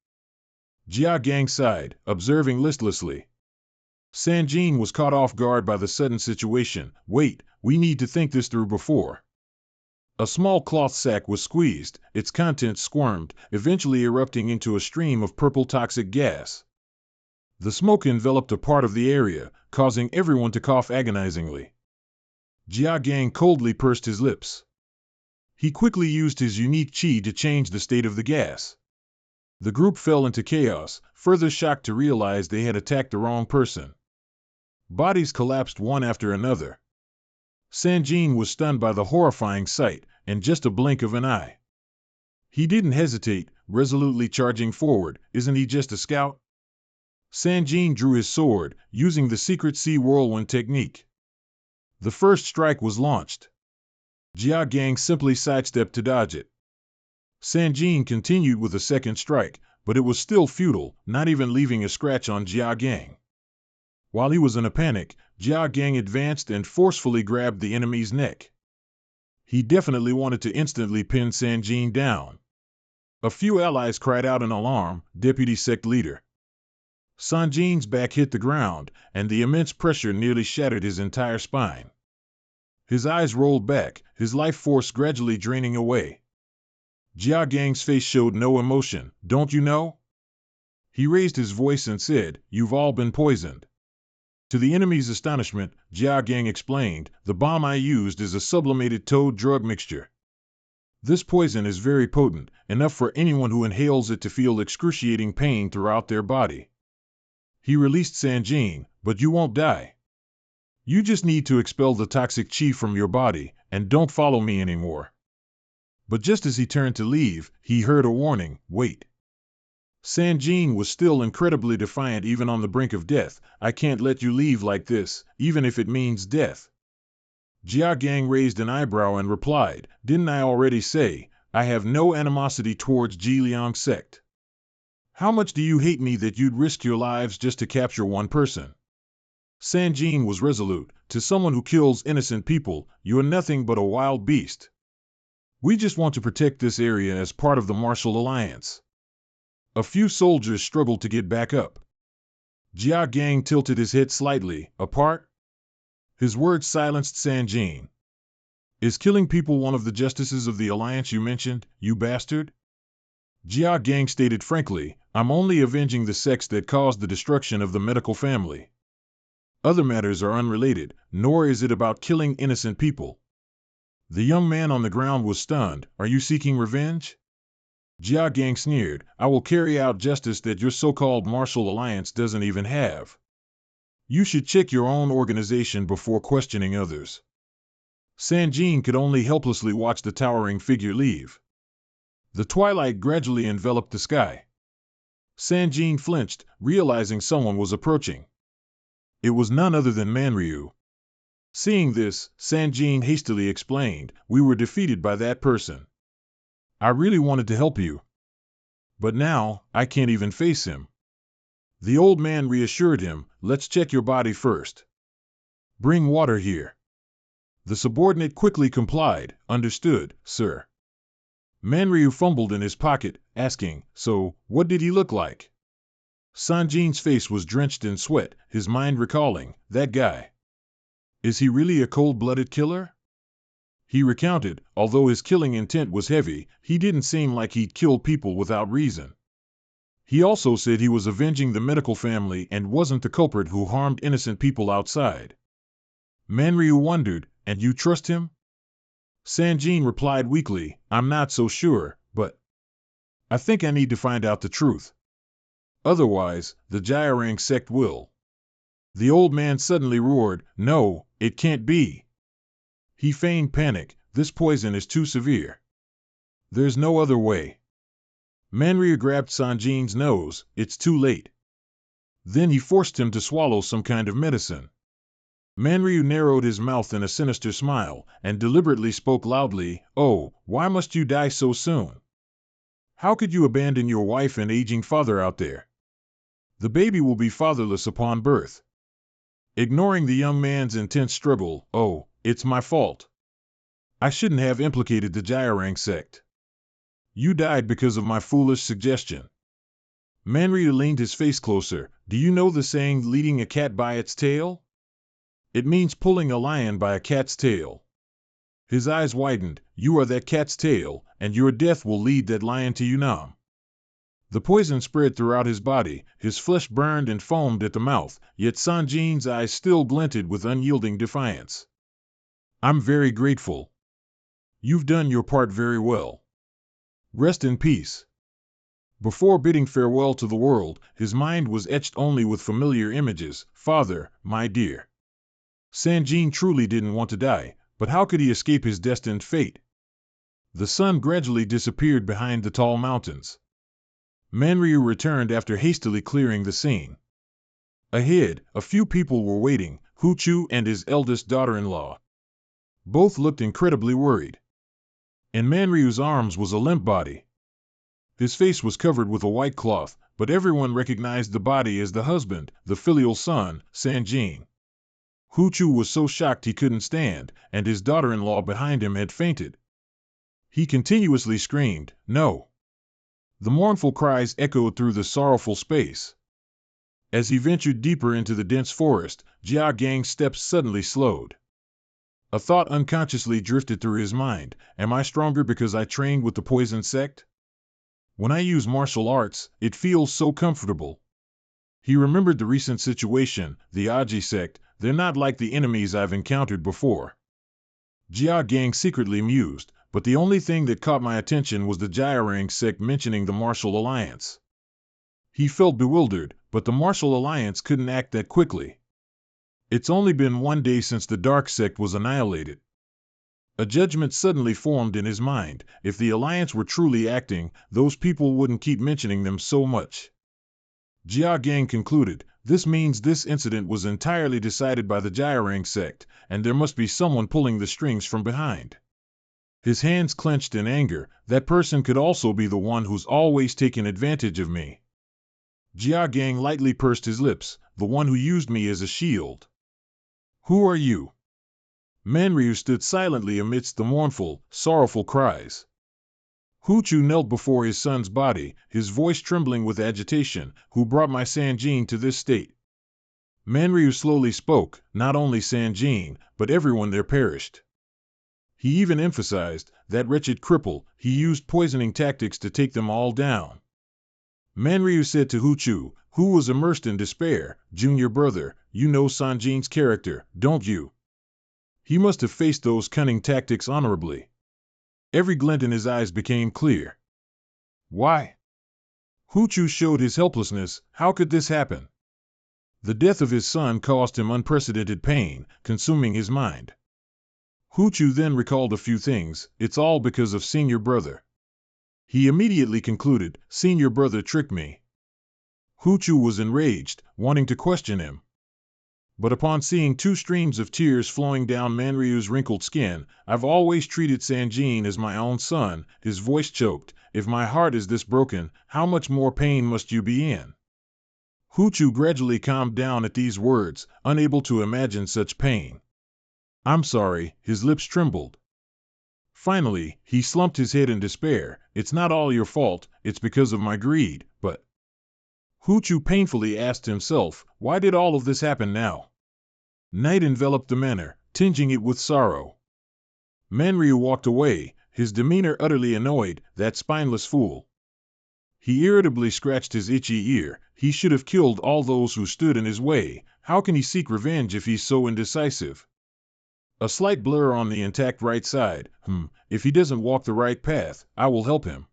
Jia Gang sighed, observing listlessly. Sanjin was caught off guard by the sudden situation. "Wait, we need to think this through before." A small cloth sack was squeezed, its contents squirmed, eventually erupting into a stream of purple toxic gas. The smoke enveloped a part of the area, causing everyone to cough agonizingly. Jia Gang coldly pursed his lips. He quickly used his unique chi to change the state of the gas. The group fell into chaos, further shocked to realize they had attacked the wrong person. Bodies collapsed one after another. Sanjin was stunned by the horrifying sight, and just a blink of an eye. He didn't hesitate, resolutely charging forward. Isn't he just a scout? Sanjin drew his sword, using the secret sea whirlwind technique. The first strike was launched. Jia Gang simply sidestepped to dodge it. Sanjin continued with a second strike, but it was still futile, not even leaving a scratch on Jia Gang. While he was in a panic, Jia Gang advanced and forcefully grabbed the enemy's neck. He definitely wanted to instantly pin Sanjin down. A few allies cried out in alarm, "Deputy sect leader." Sanjin's back hit the ground, and the immense pressure nearly shattered his entire spine. His eyes rolled back, his life force gradually draining away. Jia Gang's face showed no emotion. "Don't you know?" He raised his voice and said, "You've all been poisoned." To the enemy's astonishment, Jia Gang explained, "The bomb I used is a sublimated toad drug mixture. This poison is very potent, enough for anyone who inhales it to feel excruciating pain throughout their body." He released Sanjin, "But you won't die. You just need to expel the toxic chi from your body, and don't follow me anymore." But just as he turned to leave, he heard a warning, "Wait." Sanjin was still incredibly defiant even on the brink of death. "I can't let you leave like this, even if it means death." Jia Gang raised an eyebrow and replied, "Didn't I already say, I have no animosity towards Ji Liang's sect? How much do you hate me that you'd risk your lives just to capture one person?" Sanjin was resolute. "To someone who kills innocent people, you're nothing but a wild beast. We just want to protect this area as part of the martial alliance." A few soldiers struggled to get back up. Jia Gang tilted his head slightly. "Apart?" His words silenced Sanjin. "Is killing people one of the justices of the alliance you mentioned, you bastard?" Jia Gang stated frankly, "I'm only avenging the sects that caused the destruction of the medical family. Other matters are unrelated, nor is it about killing innocent people." The young man on the ground was stunned. "Are you seeking revenge?" Jia Gang sneered, "I will carry out justice that your so-called martial alliance doesn't even have. You should check your own organization before questioning others." Sanjin could only helplessly watch the towering figure leave. The twilight gradually enveloped the sky. Sanjin flinched, realizing someone was approaching. It was none other than Manryu. Seeing this, Sanjin hastily explained, "We were defeated by that person. I really wanted to help you. But now, I can't even face him." The old man reassured him, "Let's check your body first. Bring water here." The subordinate quickly complied. "Understood, sir." Manryu fumbled in his pocket, asking, "So, what did he look like?" Sanjin's face was drenched in sweat, his mind recalling, "That guy. Is he really a cold-blooded killer?" He recounted, although his killing intent was heavy, he didn't seem like he'd killed people without reason. He also said he was avenging the medical family and wasn't the culprit who harmed innocent people outside. Manryu wondered, "And you trust him?" Sanjin replied weakly, "I'm not so sure, but I think I need to find out the truth. Otherwise, the Jiarang sect will." The old man suddenly roared, "No, it can't be." He feigned panic. "This poison is too severe. There's no other way." Manryu grabbed Sanjin's nose. "It's too late." Then he forced him to swallow some kind of medicine. Manryu narrowed his mouth in a sinister smile, and deliberately spoke loudly, "Oh, why must you die so soon? How could you abandon your wife and aging father out there? The baby will be fatherless upon birth." Ignoring the young man's intense struggle, "Oh, it's my fault. I shouldn't have implicated the Gyarang sect. You died because of my foolish suggestion." Manryu leaned his face closer. "Do you know the saying, leading a cat by its tail? It means pulling a lion by a cat's tail." His eyes widened. "You are that cat's tail, and your death will lead that lion to Yunnan." The poison spread throughout his body, his flesh burned and foamed at the mouth, yet Sanjin's eyes still glinted with unyielding defiance. "I'm very grateful. You've done your part very well. Rest in peace." Before bidding farewell to the world, his mind was etched only with familiar images. "Father, my dear." Sanjin truly didn't want to die, but how could he escape his destined fate? The sun gradually disappeared behind the tall mountains. Manryu returned after hastily clearing the scene. Ahead, a few people were waiting, Huchu and his eldest daughter-in-law. Both looked incredibly worried. In Manryu's arms was a limp body. His face was covered with a white cloth, but everyone recognized the body as the husband, the filial son, Sanjin. Huchu was so shocked he couldn't stand, and his daughter-in-law behind him had fainted. He continuously screamed, "No!" The mournful cries echoed through the sorrowful space. As he ventured deeper into the dense forest, Jia Gang's steps suddenly slowed. A thought unconsciously drifted through his mind. Am I stronger because I trained with the poison sect? When I use martial arts, it feels so comfortable. He remembered the recent situation, the Aji sect. They're not like the enemies I've encountered before. Jia Gang secretly mused, but the only thing that caught my attention was the Gyarang sect mentioning the martial alliance. He felt bewildered, but the martial alliance couldn't act that quickly. It's only been one day since the dark sect was annihilated. A judgment suddenly formed in his mind. If the Alliance were truly acting, those people wouldn't keep mentioning them so much. Jia Gang concluded, this means this incident was entirely decided by the Gyarang sect, and there must be someone pulling the strings from behind. His hands clenched in anger. That person could also be the one who's always taken advantage of me. Jia Gang lightly pursed his lips, the one who used me as a shield. Who are you? Manryu stood silently amidst the mournful, sorrowful cries. Huchu knelt before his son's body, his voice trembling with agitation. Who brought my Sanjin to this state? Manryu slowly spoke. Not only Sanjin, but everyone there perished. He even emphasized, that wretched cripple, he used poisoning tactics to take them all down. Manryu said to Huchu, who was immersed in despair, "Junior brother, you know Sanjin's character, don't you? He must have faced those cunning tactics honorably." Every glint in his eyes became clear. Why? Huchu showed his helplessness. How could this happen? The death of his son caused him unprecedented pain, consuming his mind. Huchu then recalled a few things. It's all because of senior brother. He immediately concluded, senior brother tricked me. Huchu was enraged, wanting to question him. But upon seeing two streams of tears flowing down Manryu's wrinkled skin, I've always treated Sanjin as my own son. His voice choked. If my heart is this broken, how much more pain must you be in? Huchu gradually calmed down at these words, unable to imagine such pain. I'm sorry, his lips trembled. Finally, he slumped his head in despair. It's not all your fault, it's because of my greed, but... Huchu painfully asked himself, why did all of this happen now? Night enveloped the manor, tinging it with sorrow. Manryu walked away, his demeanor utterly annoyed. That spineless fool. He irritably scratched his itchy ear. He should have killed all those who stood in his way. How can he seek revenge if he's so indecisive? A slight blur on the intact right side. If he doesn't walk the right path, I will help him.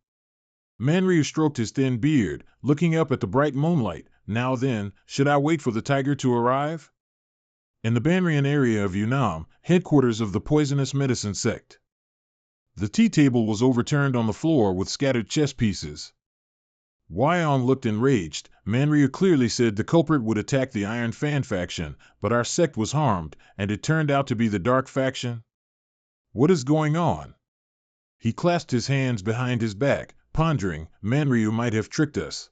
Manryu stroked his thin beard, looking up at the bright moonlight. Now then, should I wait for the tiger to arrive? In the Banrian area of Yunnan, headquarters of the poisonous medicine sect. The tea table was overturned on the floor with scattered chess pieces. Wyon looked enraged. Manryu clearly said the culprit would attack the Iron Fan faction, but our sect was harmed, and it turned out to be the Dark faction? What is going on? He clasped his hands behind his back, pondering. Manryu might have tricked us.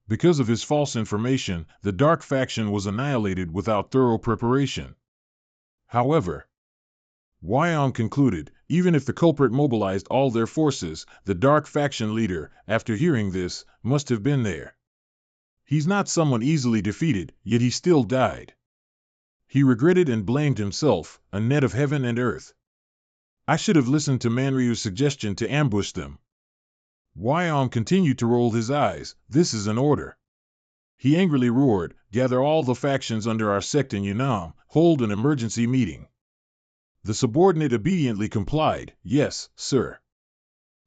Because of his false information, the Dark faction was annihilated without thorough preparation. However, Wyon concluded, even if the culprit mobilized all their forces, the Dark faction leader, after hearing this, must have been there. He's not someone easily defeated, yet he still died. He regretted and blamed himself, a net of heaven and earth. I should have listened to Manryu's suggestion to ambush them. Wyon continued to roll his eyes. This is an order. He angrily roared, gather all the factions under our sect in Yunnan, hold an emergency meeting. The subordinate obediently complied. Yes, sir.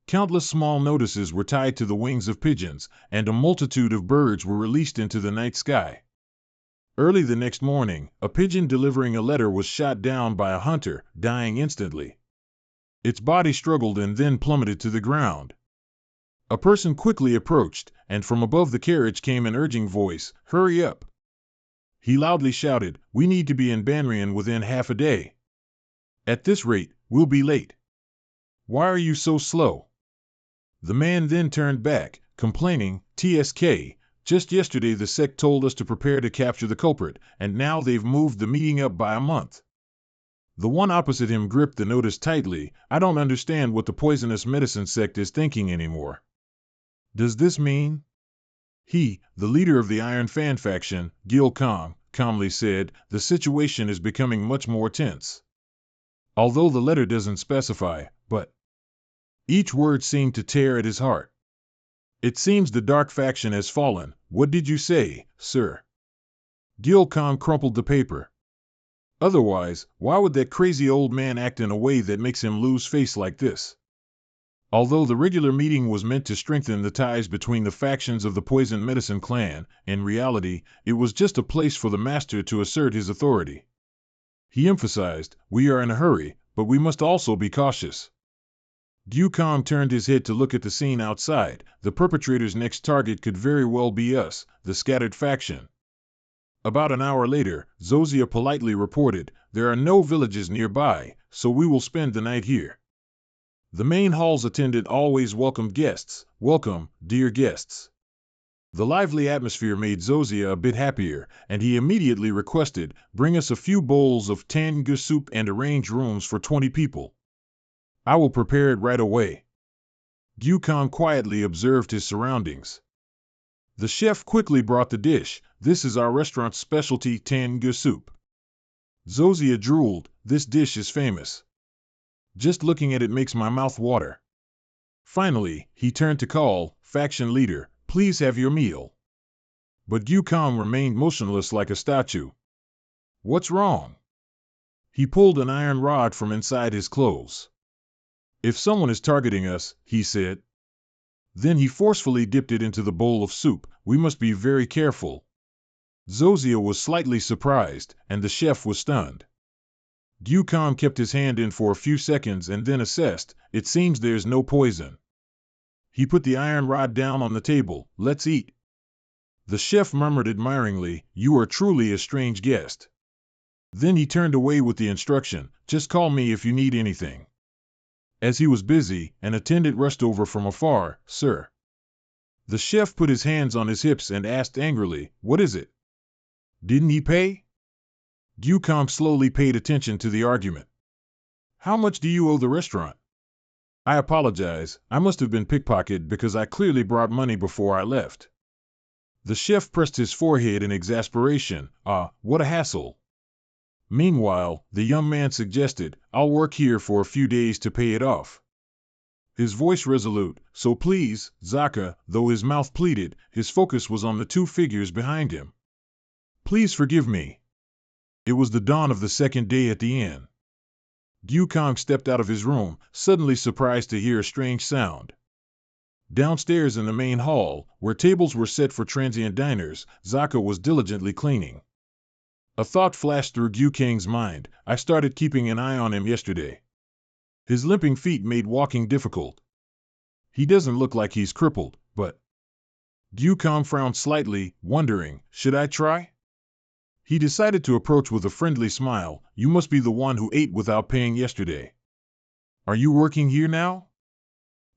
Countless small notices were tied to the wings of pigeons, and a multitude of birds were released into the night sky. Early the next morning, a pigeon delivering a letter was shot down by a hunter, dying instantly. Its body struggled and then plummeted to the ground. A person quickly approached, and from above the carriage came an urging voice, "Hurry up!" He loudly shouted, "We need to be in Banrian within half a day. At this rate, we'll be late. Why are you so slow?" The man then turned back, complaining, "TSK, just yesterday the sect told us to prepare to capture the culprit, and now they've moved the meeting up by a month." The one opposite him gripped the notice tightly. "I don't understand what the poisonous medicine sect is thinking anymore. Does this mean?" He, the leader of the Iron Fan faction, Gil Kong, calmly said, "The situation is becoming much more tense. Although the letter doesn't specify, but..." Each word seemed to tear at his heart. "It seems the Dark faction has fallen. What did you say, sir?" Gil Kong crumpled the paper. "Otherwise, why would that crazy old man act in a way that makes him lose face like this?" Although the regular meeting was meant to strengthen the ties between the factions of the Poison Medicine clan, in reality, it was just a place for the master to assert his authority. He emphasized, "We are in a hurry, but we must also be cautious." Yukong turned his head to look at the scene outside. The perpetrator's next target could very well be us, the scattered faction. About an hour later, Zozia politely reported, "There are no villages nearby, so we will spend the night here." The main hall's attendant always welcomed guests. "Welcome, dear guests." The lively atmosphere made Zozia a bit happier, and he immediately requested, "Bring us a few bowls of tang soup and arrange rooms for 20 people. I will prepare it right away." Yukong quietly observed his surroundings. The chef quickly brought the dish. "This is our restaurant's specialty, tang soup." Zozia drooled. "This dish is famous. Just looking at it makes my mouth water." Finally, he turned to call, "Faction leader, please have your meal." But Yukong remained motionless like a statue. "What's wrong?" He pulled an iron rod from inside his clothes. "If someone is targeting us," he said. Then he forcefully dipped it into the bowl of soup. "We must be very careful." Zozia was slightly surprised, and the chef was stunned. Yukong kept his hand in for a few seconds and then assessed, "It seems there's no poison." He put the iron rod down on the table. "Let's eat." The chef murmured admiringly, "You are truly a strange guest." Then he turned away with the instruction, "Just call me if you need anything." As he was busy, an attendant rushed over from afar, "Sir." The chef put his hands on his hips and asked angrily, "What is it? Didn't he pay?" Yukong slowly paid attention to the argument. "How much do you owe the restaurant?" "I apologize, I must have been pickpocketed because I clearly brought money before I left." The chef pressed his forehead in exasperation. "Ah, what a hassle." Meanwhile, the young man suggested, "I'll work here for a few days to pay it off." His voice resolute, "So please, Zaka," though his mouth pleaded, his focus was on the two figures behind him. "Please forgive me." It was the dawn of the second day at the inn. Yukong stepped out of his room, suddenly surprised to hear a strange sound. Downstairs in the main hall, where tables were set for transient diners, Zaka was diligently cleaning. A thought flashed through Yukong's mind. "I started keeping an eye on him yesterday. His limping feet made walking difficult. He doesn't look like he's crippled, but..." Yukon frowned slightly, wondering, should I try? He decided to approach with a friendly smile. You must be the one who ate without paying yesterday. Are you working here now?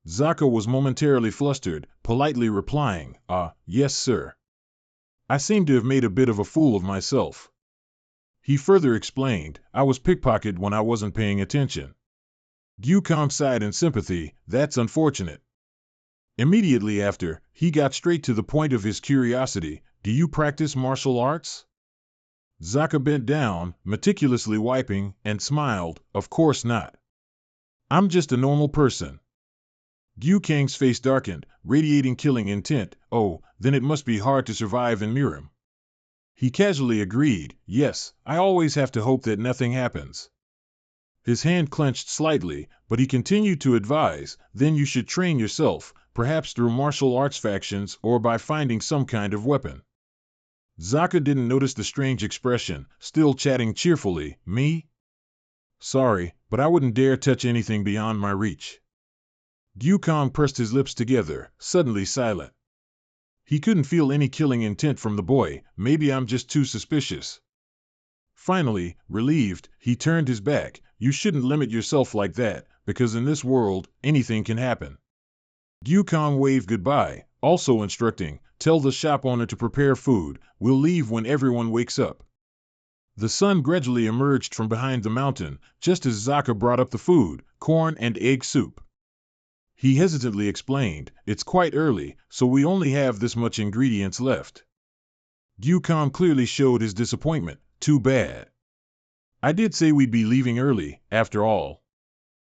Zaka was momentarily flustered, politely replying, yes sir. I seem to have made a bit of a fool of myself. He further explained, I was pickpocketed when I wasn't paying attention. Yukon sighed in sympathy, that's unfortunate. Immediately after, he got straight to the point of his curiosity, do you practice martial arts? Zaka bent down, meticulously wiping, and smiled, of course not. I'm just a normal person. Liu Kang's face darkened, radiating killing intent. Oh, then it must be hard to survive in Mirim. He casually agreed, yes, I always have to hope that nothing happens. His hand clenched slightly, but he continued to advise, then you should train yourself, perhaps through martial arts factions or by finding some kind of weapon. Zaka didn't notice the strange expression, still chatting cheerfully, me? Sorry, but I wouldn't dare touch anything beyond my reach. Yukon pressed his lips together, suddenly silent. He couldn't feel any killing intent from the boy, maybe I'm just too suspicious. Finally, relieved, he turned his back. You shouldn't limit yourself like that, because in this world, anything can happen. Yukon waved goodbye, also instructing, tell the shop owner to prepare food, we'll leave when everyone wakes up. The sun gradually emerged from behind the mountain, just as Zaka brought up the food, corn and egg soup. He hesitantly explained, it's quite early, so we only have this much ingredients left. Yukon clearly showed his disappointment, too bad. I did say we'd be leaving early, after all.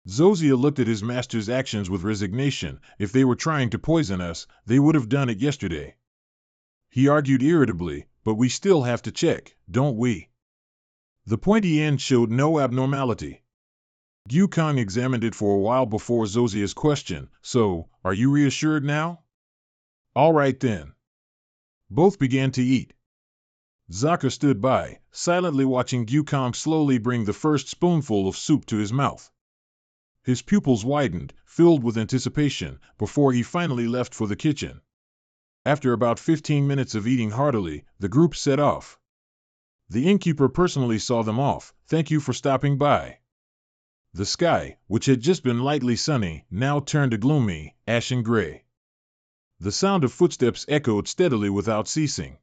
Zozia looked at his master's actions with resignation. If they were trying to poison us, they would have done it yesterday. He argued irritably, but we still have to check, don't we? The pointy end showed no abnormality. Yukon examined it for a while before Zozia's question, so, are you reassured now? All right then. Both began to eat. Zaka stood by, silently watching Yukon slowly bring the first spoonful of soup to his mouth. His pupils widened, filled with anticipation, before he finally left for the kitchen. After about 15 minutes of eating heartily, the group set off. The innkeeper personally saw them off. Thank you for stopping by. The sky, which had just been lightly sunny, now turned a gloomy, ashen gray. The sound of footsteps echoed steadily without ceasing.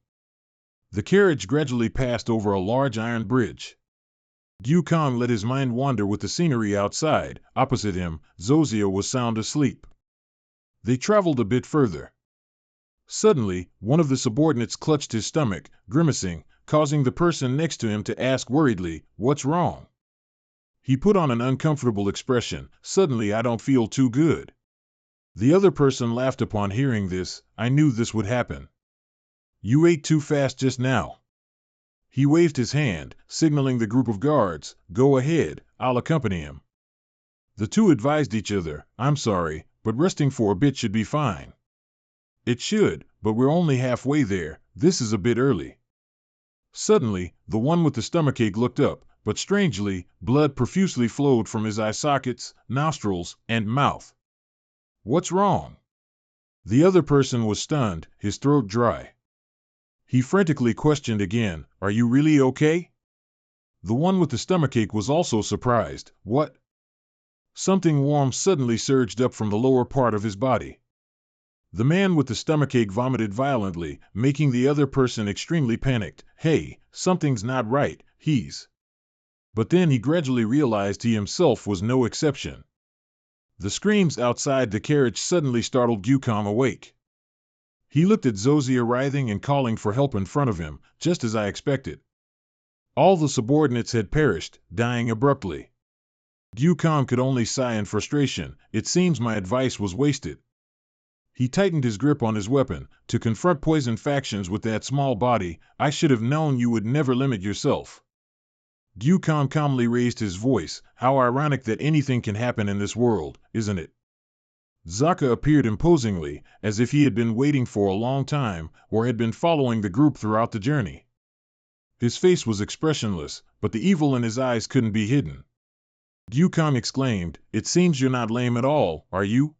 The carriage gradually passed over a large iron bridge. Yukon let his mind wander with the scenery outside. Opposite him, Zozia was sound asleep. They traveled a bit further. Suddenly, one of the subordinates clutched his stomach, grimacing, causing the person next to him to ask worriedly, what's wrong? He put on an uncomfortable expression. Suddenly I don't feel too good. The other person laughed upon hearing this. I knew this would happen. You ate too fast just now. He waved his hand, signaling the group of guards, go ahead, I'll accompany him. The two advised each other, I'm sorry, but resting for a bit should be fine. It should, but we're only halfway there, this is a bit early. Suddenly, the one with the stomachache looked up, but strangely, blood profusely flowed from his eye sockets, nostrils, and mouth. What's wrong? The other person was stunned, his throat dry. He frantically questioned again, are you really okay? The one with the stomachache was also surprised. What? Something warm suddenly surged up from the lower part of his body. The man with the stomachache vomited violently, making the other person extremely panicked. Hey, something's not right, he's... But then he gradually realized he himself was no exception. The screams outside the carriage suddenly startled Yukon awake. He looked at Zozia writhing and calling for help in front of him, just as I expected. All the subordinates had perished, dying abruptly. Yukon could only sigh in frustration. It seems my advice was wasted. He tightened his grip on his weapon. To confront poison factions with that small body, I should have known you would never limit yourself. Yukon calmly raised his voice. How ironic that anything can happen in this world, isn't it? Zaka appeared imposingly, as if he had been waiting for a long time, or had been following the group throughout the journey. His face was expressionless, but the evil in his eyes couldn't be hidden. Yukon exclaimed, it seems you're not lame at all, are you?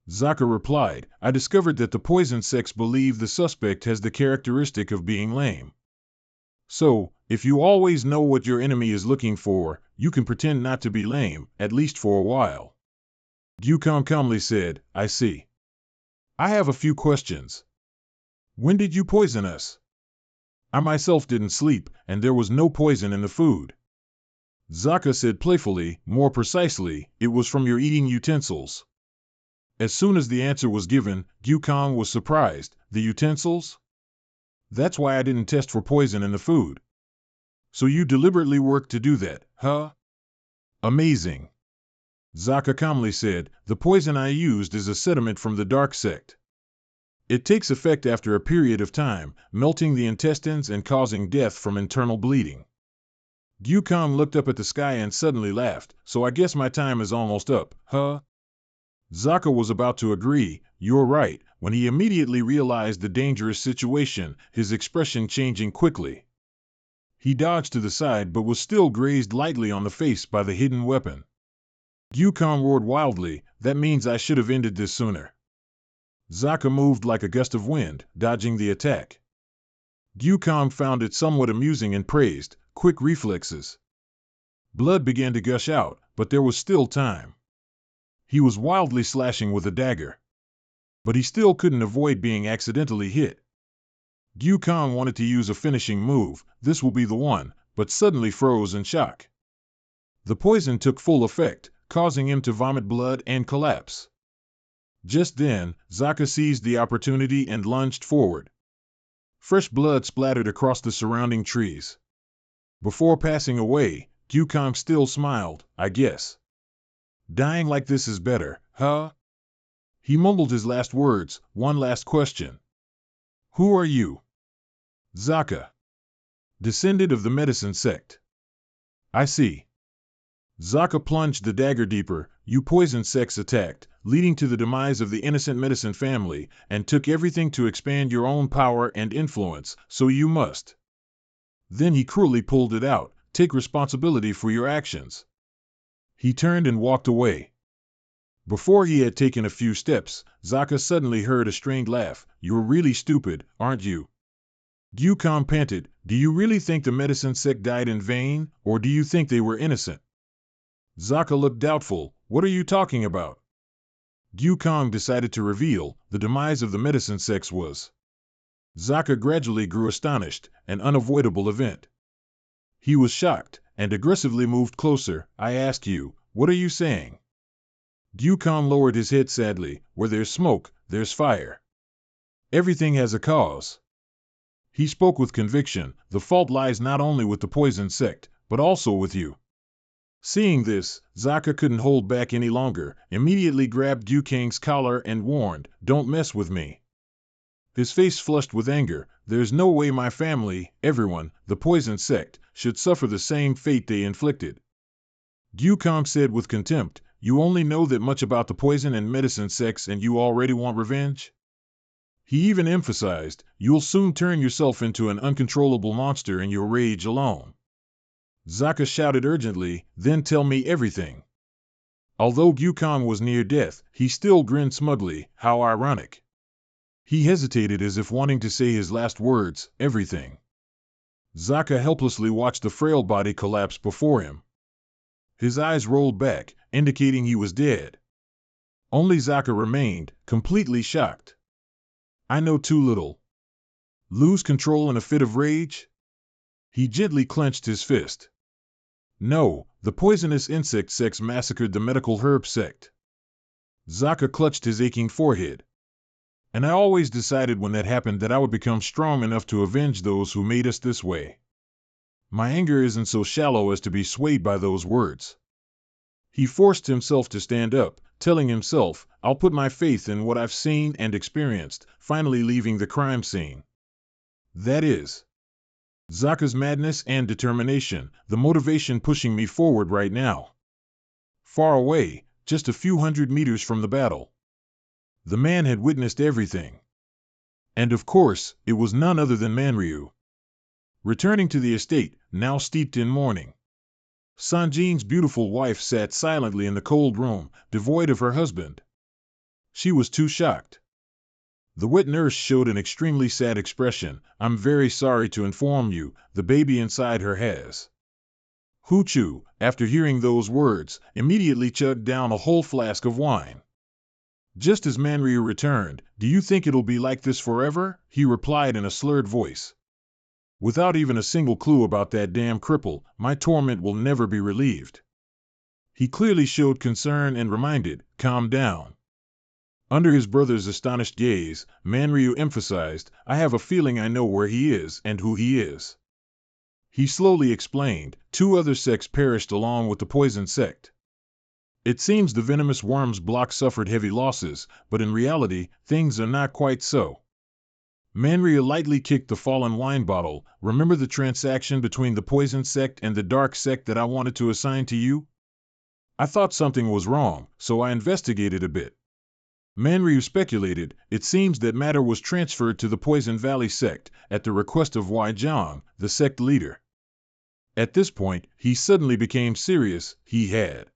Zaka replied, I discovered that the poison sects believe the suspect has the characteristic of being lame. So, if you always know what your enemy is looking for, you can pretend not to be lame, at least for a while. Gyukam calmly said, I see. I have a few questions. When did you poison us? I myself didn't sleep, and there was no poison in the food. Zaka said playfully, more precisely, it was from your eating utensils. As soon as the answer was given, Gyukam was surprised. The utensils? That's why I didn't test for poison in the food. So you deliberately worked to do that, huh? Amazing. Zaka calmly said, the poison I used is a sediment from the dark sect. It takes effect after a period of time, melting the intestines and causing death from internal bleeding. Gyukam looked up at the sky and suddenly laughed, so I guess my time is almost up, huh? Zaka was about to agree, you're right, when he immediately realized the dangerous situation, his expression changing quickly. He dodged to the side but was still grazed lightly on the face by the hidden weapon. Gyukam roared wildly, that means I should have ended this sooner. Zaka moved like a gust of wind, dodging the attack. Gyukam found it somewhat amusing and praised, quick reflexes. Blood began to gush out, but there was still time. He was wildly slashing with a dagger. But he still couldn't avoid being accidentally hit. Gyukam wanted to use a finishing move, this will be the one, but suddenly froze in shock. The poison took full effect, causing him to vomit blood and collapse. Just then, Zaka seized the opportunity and lunged forward. Fresh blood splattered across the surrounding trees. Before passing away, Gyukam still smiled, I guess. Dying like this is better, huh? He mumbled his last words, one last question. Who are you? Zaka. Descendant of the medicine sect. I see. Zaka plunged the dagger deeper, you poison sects attacked, leading to the demise of the innocent medicine family, and took everything to expand your own power and influence, so you must. Then he cruelly pulled it out, take responsibility for your actions. He turned and walked away. Before he had taken a few steps, Zaka suddenly heard a strained laugh. You're really stupid, aren't you? Gyukam panted, do you really think the medicine sect died in vain, or do you think they were innocent? Zaka looked doubtful, what are you talking about? Gyukam decided to reveal, the demise of the medicine sects was. Zaka gradually grew astonished, an unavoidable event. He was shocked, and aggressively moved closer. I ask you, what are you saying? Gyukam lowered his head sadly, where there's smoke, there's fire. Everything has a cause. He spoke with conviction, the fault lies not only with the poison sect, but also with you. Seeing this, Zaka couldn't hold back any longer, immediately grabbed Gyukang's collar and warned, don't mess with me. His face flushed with anger, there's no way my family, everyone, the poison sect, should suffer the same fate they inflicted. Gyukam said with contempt, you only know that much about the poison and medicine sects and you already want revenge? He even emphasized, you'll soon turn yourself into an uncontrollable monster in your rage alone. Zaka shouted urgently, then tell me everything. Although Gyukam was near death, he still grinned smugly, how ironic. He hesitated as if wanting to say his last words, everything. Zaka helplessly watched the frail body collapse before him. His eyes rolled back, indicating he was dead. Only Zaka remained, completely shocked. I know too little. Lose control in a fit of rage? He gently clenched his fist. No, the poisonous insect sects massacred the medical herb sect. Zaka clutched his aching forehead. And I always decided when that happened that I would become strong enough to avenge those who made us this way. My anger isn't so shallow as to be swayed by those words. He forced himself to stand up, telling himself, I'll put my faith in what I've seen and experienced, finally leaving the crime scene. That is Zaka's madness and determination, the motivation pushing me forward right now. Far away, just a few 100 meters from the battle. The man had witnessed everything. And of course, it was none other than Manryu. Returning to the estate, now steeped in mourning. Sanjin's beautiful wife sat silently in the cold room, devoid of her husband. She was too shocked. The wet nurse showed an extremely sad expression. I'm very sorry to inform you, the baby inside her has. Chu, after hearing those words, immediately chugged down a whole flask of wine. Just as Manryu returned, do you think it'll be like this forever? He replied in a slurred voice. Without even a single clue about that damn cripple, my torment will never be relieved. He clearly showed concern and reminded, calm down. Under his brother's astonished gaze, Manryu emphasized, I have a feeling I know where he is and who he is. He slowly explained, 2 other sects perished along with the poison sect. It seems the venomous worm's block suffered heavy losses, but in reality, things are not quite so. Manryu lightly kicked the fallen wine bottle. Remember the transaction between the poison sect and the dark sect that I wanted to assign to you? I thought something was wrong, so I investigated a bit. Manryu speculated, it seems that matter was transferred to the Poison Valley sect, at the request of Wei Zhang, the sect leader. At this point, he suddenly became serious. He had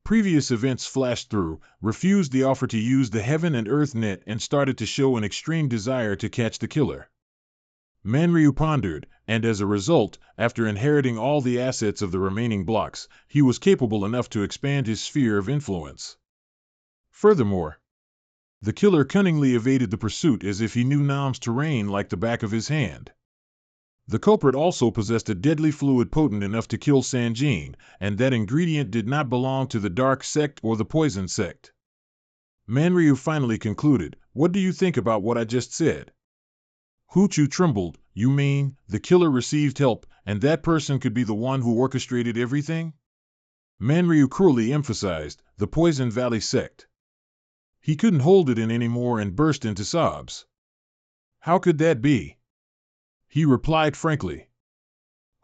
previous events flashed through, refused the offer to use the Heaven and Earth net and started to show an extreme desire to catch the killer. Manryu pondered, and as a result, after inheriting all the assets of the remaining blocks, he was capable enough to expand his sphere of influence. Furthermore, the killer cunningly evaded the pursuit as if he knew Nam's terrain like the back of his hand. The culprit also possessed a deadly fluid potent enough to kill Sanjin, and that ingredient did not belong to the dark sect or the poison sect. Manryu finally concluded, what do you think about what I just said? Chu trembled, you mean, the killer received help, and that person could be the one who orchestrated everything? Manryu cruelly emphasized, the Poison Valley sect. He couldn't hold it in anymore and burst into sobs. How could that be? He replied frankly.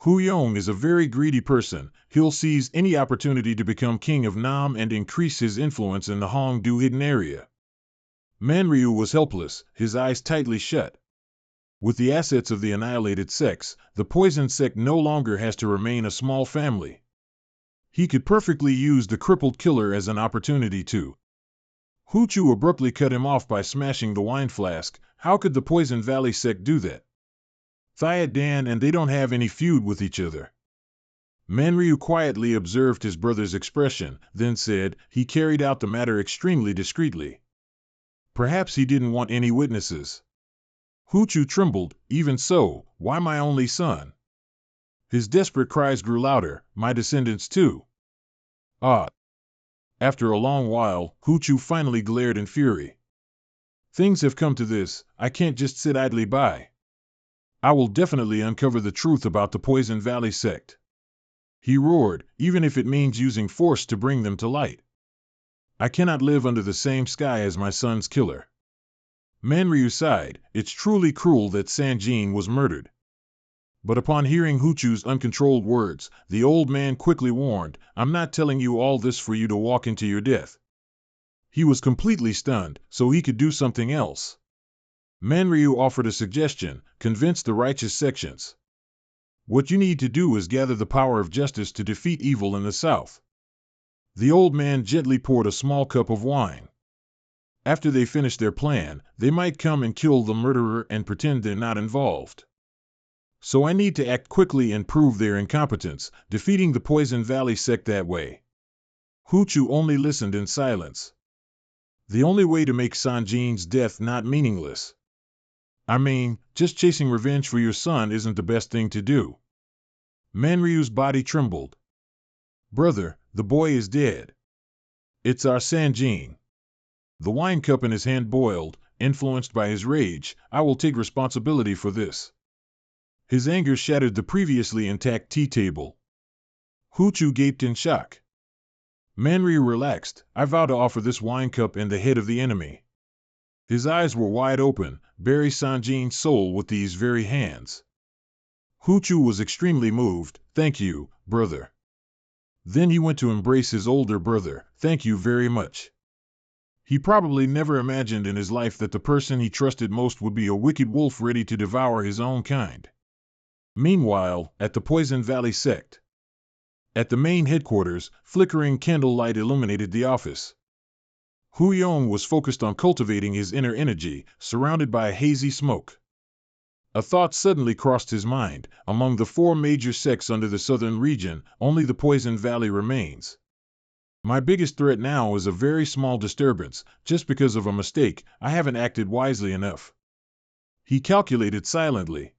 Hu Yong is a very greedy person. He'll seize any opportunity to become king of Nam and increase his influence in the Hongdu hidden area. Manryu was helpless, his eyes tightly shut. With the assets of the annihilated sects, the poison sect no longer has to remain a small family. He could perfectly use the crippled killer as an opportunity to. Chu abruptly cut him off by smashing the wine flask. How could the Poison Valley sect do that? Thiat Dan and they don't have any feud with each other. Manryu quietly observed his brother's expression, then said, he carried out the matter extremely discreetly. Perhaps he didn't want any witnesses. Chu trembled, even so, why my only son? His desperate cries grew louder, my descendants too. Ah! After a long while, Chu finally glared in fury. Things have come to this, I can't just sit idly by. I will definitely uncover the truth about the Poison Valley sect. He roared, even if it means using force to bring them to light. I cannot live under the same sky as my son's killer. Manryu sighed, it's truly cruel that Sanjin was murdered. But upon hearing Chu's uncontrolled words, the old man quickly warned, I'm not telling you all this for you to walk into your death. He was completely stunned, so he could do something else. Manryu offered a suggestion, convince the righteous sections. What you need to do is gather the power of justice to defeat evil in the south. The old man gently poured a small cup of wine. After they finish their plan, they might come and kill the murderer and pretend they're not involved. So I need to act quickly and prove their incompetence, defeating the Poison Valley sect that way. Chu only listened in silence. The only way to make Sanjin's death not meaningless. I mean, just chasing revenge for your son isn't the best thing to do. Manryu's body trembled. Brother, the boy is dead. It's our Sanjin. The wine cup in his hand boiled, influenced by his rage. I will take responsibility for this. His anger shattered the previously intact tea table. Chu gaped in shock. Manryu relaxed, I vow to offer this wine cup in the head of the enemy. His eyes were wide open, bury Sanjin's soul with these very hands. Chu was extremely moved, thank you, brother. Then he went to embrace his older brother, thank you very much. He probably never imagined in his life that the person he trusted most would be a wicked wolf ready to devour his own kind. Meanwhile, at the Poison Valley sect. At the main headquarters, flickering candlelight illuminated the office. Hu Yong was focused on cultivating his inner energy, surrounded by a hazy smoke. A thought suddenly crossed his mind. Among the 4 major sects under the southern region, only the Poison Valley remains. My biggest threat now is a very small disturbance. Just because of a mistake, I haven't acted wisely enough. He calculated silently.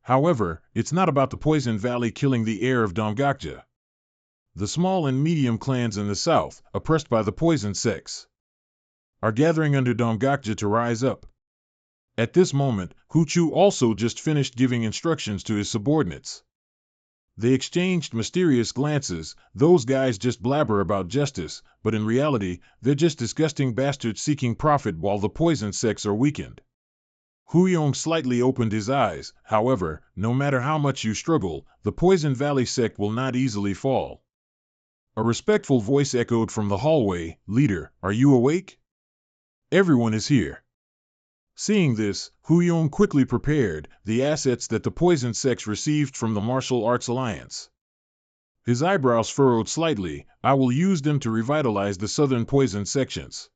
However, it's not about the Poison Valley killing the heir of Damgakja. The small and medium clans in the south, oppressed by the poison sects, are gathering under Damgakja to rise up. At this moment, Hu Chu also just finished giving instructions to his subordinates. They exchanged mysterious glances. Those guys just blabber about justice, but in reality, they're just disgusting bastards seeking profit while the poison sects are weakened. Hu Yong slightly opened his eyes. However, no matter how much you struggle, the Poison Valley sect will not easily fall. A respectful voice echoed from the hallway. Leader, are you awake? Everyone is here. Seeing this, Hu Yong quickly prepared the assets that the poison sects received from the Martial Arts Alliance. His eyebrows furrowed slightly. I will use them to revitalize the southern poison sections.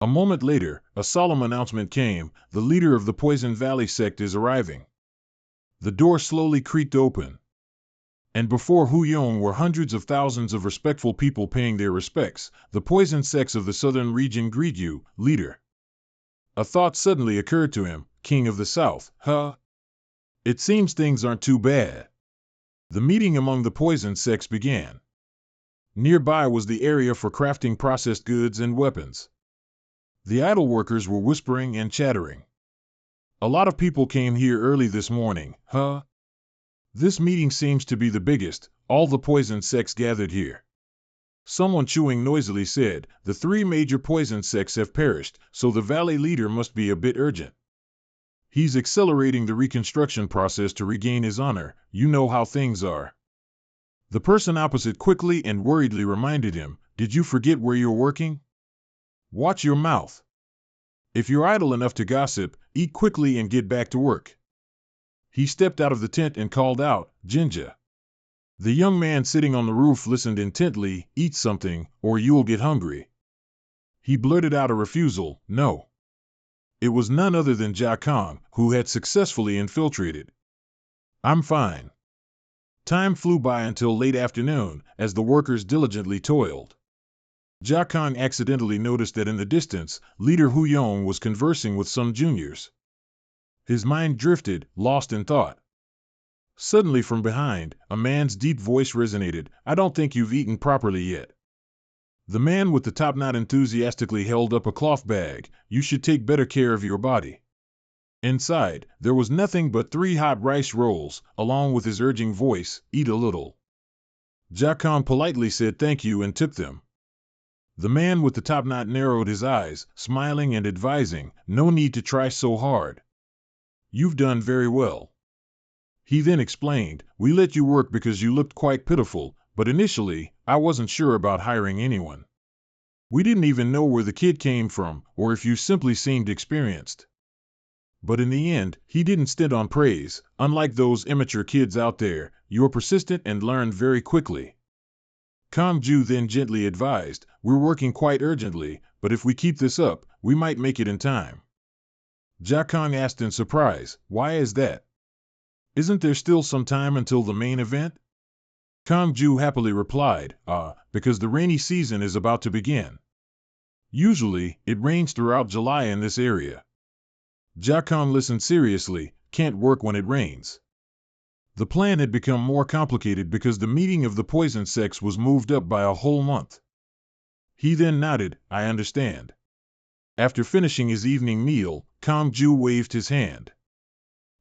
A moment later, a solemn announcement came. The leader of the Poison Valley sect is arriving. The door slowly creaked open. And before Hu Yong were hundreds of thousands of respectful people paying their respects. The poison sects of the southern region greet you, leader. A thought suddenly occurred to him. King of the South, huh? It seems things aren't too bad. The meeting among the poison sects began. Nearby was the area for crafting processed goods and weapons. The idle workers were whispering and chattering. A lot of people came here early this morning, huh? This meeting seems to be the biggest. All the poison sects gathered here. Someone chewing noisily said, the 3 major poison sects have perished, so the valley leader must be a bit urgent. He's accelerating the reconstruction process to regain his honor. You know how things are. The person opposite quickly and worriedly reminded him, did you forget where you're working? Watch your mouth. If you're idle enough to gossip, eat quickly and get back to work. He stepped out of the tent and called out, Jinja. The young man sitting on the roof listened intently. Eat something, or you'll get hungry. He blurted out a refusal, no. It was none other than Jia Kong, who had successfully infiltrated. I'm fine. Time flew by until late afternoon, as the workers diligently toiled. Jia Kong accidentally noticed that in the distance, leader Hu Yong was conversing with some juniors. His mind drifted, lost in thought. Suddenly from behind, a man's deep voice resonated, I don't think you've eaten properly yet. The man with the top knot enthusiastically held up a cloth bag. You should take better care of your body. Inside, there was nothing but 3 hot rice rolls, along with his urging voice, eat a little. Jia Kong politely said thank you and took them. The man with the top knot narrowed his eyes, smiling and advising, no need to try so hard. You've done very well. He then explained, we let you work because you looked quite pitiful, but initially, I wasn't sure about hiring anyone. We didn't even know where the kid came from, or if you simply seemed experienced. But in the end, he didn't stint on praise. Unlike those immature kids out there, you're persistent and learn very quickly. Kong Ju then gently advised, we're working quite urgently, but if we keep this up, we might make it in time. Jia Kong asked in surprise, why is that? Isn't there still some time until the main event? Kong Ju happily replied, because the rainy season is about to begin. Usually, it rains throughout July in this area. Jia Kong listened seriously, can't work when it rains. The plan had become more complicated because the meeting of the poison sects was moved up by a whole month. He then nodded, I understand. After finishing his evening meal, Kong Ju waved his hand.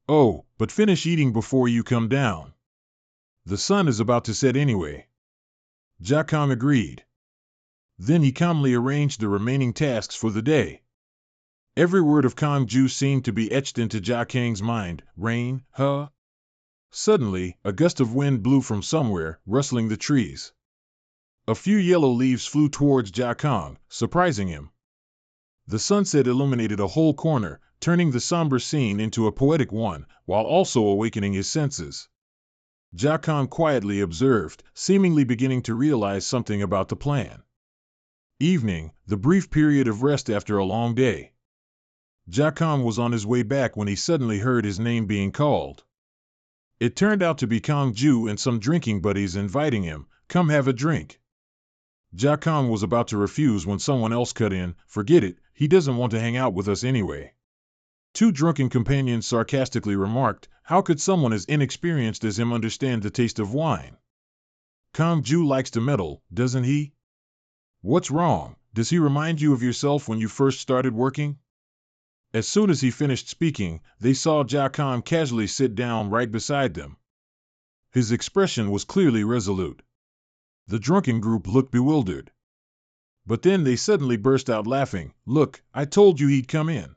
Oh, but finish eating before you come down. The sun is about to set anyway. Jia Kong agreed. Then he calmly arranged the remaining tasks for the day. Every word of Kong Ju seemed to be etched into Jia Kang's mind. Rain, huh? Suddenly, a gust of wind blew from somewhere, rustling the trees. A few yellow leaves flew towards Jia Kong, surprising him. The sunset illuminated a whole corner, turning the somber scene into a poetic one, while also awakening his senses. Jia Kong quietly observed, seemingly beginning to realize something about the plan. Evening, the brief period of rest after a long day. Jacon was on his way back when he suddenly heard his name being called. It turned out to be Kong Ju and some drinking buddies inviting him, "Come have a drink." Jacon was about to refuse when someone else cut in, "Forget it, he doesn't want to hang out with us anyway." Two drunken companions sarcastically remarked, "How could someone as inexperienced as him understand the taste of wine? Kong Ju likes to meddle, doesn't he? What's wrong? Does he remind you of yourself when you first started working?" As soon as he finished speaking, they saw Jacon casually sit down right beside them. His expression was clearly resolute. The drunken group looked bewildered. But then they suddenly burst out laughing. "Look, I told you he'd come in.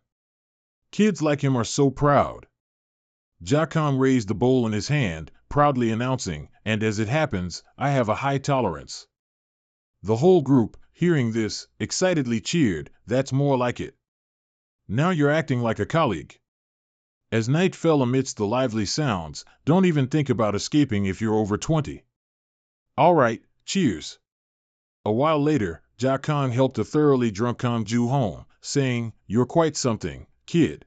Kids like him are so proud." Jacon raised the bowl in his hand, proudly announcing, "And as it happens, I have a high tolerance." The whole group, hearing this, excitedly cheered, "That's more like it. Now you're acting like a colleague." As night fell amidst the lively sounds, don't even think about escaping if you're over 20. All right, cheers. A while later, Jacon helped a thoroughly drunk Kong Ju home, saying, "You're quite something, kid."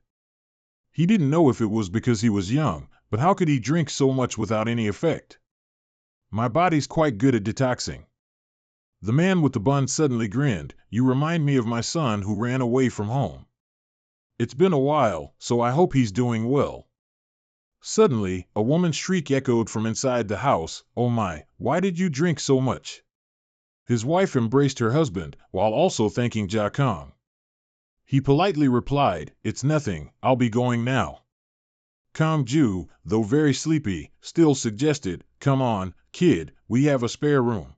He didn't know if it was because he was young, but how could he drink so much without any effect? "My body's quite good at detoxing." The man with the bun suddenly grinned, "You remind me of my son who ran away from home. It's been a while, so I hope he's doing well." Suddenly, a woman's shriek echoed from inside the house, "Oh my, why did you drink so much?" His wife embraced her husband, while also thanking Jacon. He politely replied, "It's nothing, I'll be going now." Kong Ju, though very sleepy, still suggested, "Come on, kid, we have a spare room."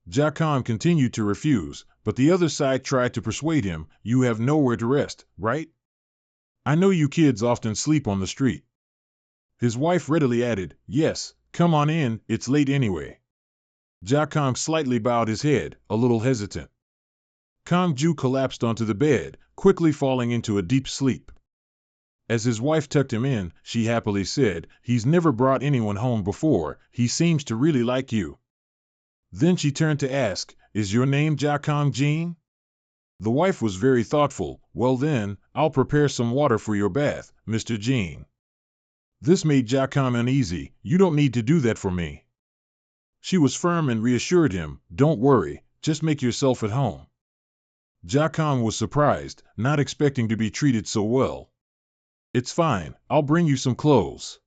Jacon continued to refuse, but the other side tried to persuade him, "You have nowhere to rest, right? I know you kids often sleep on the street." His wife readily added, "Yes, come on in, it's late anyway." Jacon slightly bowed his head, a little hesitant. Kong Ju collapsed onto the bed, quickly falling into a deep sleep. As his wife tucked him in, she happily said, "He's never brought anyone home before, he seems to really like you." Then she turned to ask, "Is your name Jacon Jean?" The wife was very thoughtful. "Well then, I'll prepare some water for your bath, Mr. Jean." This made Jacon uneasy. "You don't need to do that for me." She was firm and reassured him, "Don't worry, just make yourself at home." Jacon was surprised, not expecting to be treated so well. "It's fine, I'll bring you some clothes."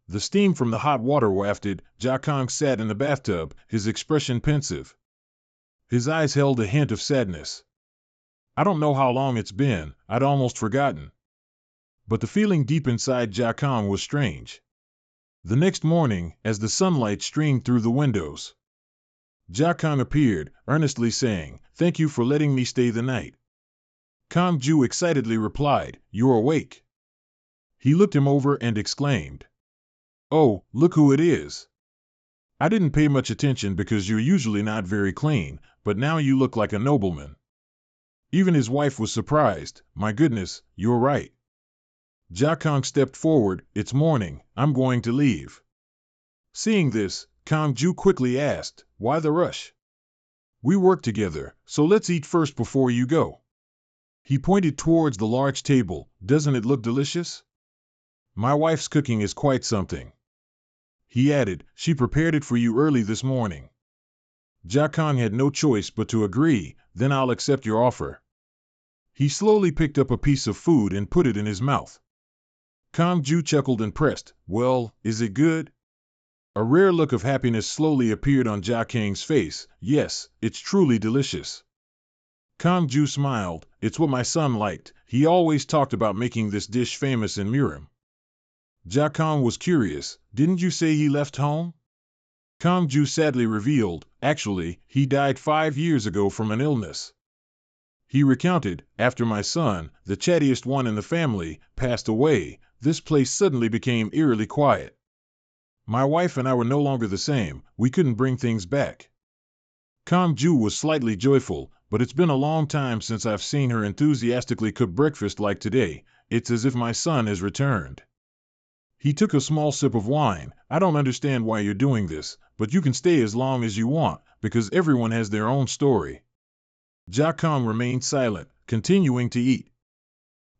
The steam from the hot water wafted. Jacon sat in the bathtub, his expression pensive. His eyes held a hint of sadness. "I don't know how long it's been, I'd almost forgotten." But the feeling deep inside Jacon was strange. The next morning, as the sunlight streamed through the windows, Jacon appeared, earnestly saying, "Thank you for letting me stay the night." Kong Ju excitedly replied, "You're awake." He looked him over and exclaimed, "Oh, look who it is. I didn't pay much attention because you're usually not very clean, but now you look like a nobleman." Even his wife was surprised. "My goodness, you're right." Jacon stepped forward. "It's morning, I'm going to leave." Seeing this, Kong Ju quickly asked, "Why the rush? We work together, so let's eat first before you go." He pointed towards the large table. "Doesn't it look delicious? My wife's cooking is quite something." He added, "She prepared it for you early this morning." Jacon had no choice but to agree. "Then I'll accept your offer." He slowly picked up a piece of food and put it in his mouth. Kong Ju chuckled and pressed, "Well, is it good?" A rare look of happiness slowly appeared on Jacon's face. "Yes, it's truly delicious." Kong Ju smiled. "It's what my son liked. He always talked about making this dish famous in Murim." Jacon was curious. "Didn't you say he left home?" Kong Ju sadly revealed, "Actually, he died 5 years ago from an illness." He recounted, "After my son, the chattiest one in the family, passed away, this place suddenly became eerily quiet. My wife and I were no longer the same, we couldn't bring things back." Kong Ju was slightly joyful, "But it's been a long time since I've seen her enthusiastically cook breakfast like today. It's as if my son has returned." He took a small sip of wine. "I don't understand why you're doing this, but you can stay as long as you want, because everyone has their own story." Jia Kong remained silent, continuing to eat.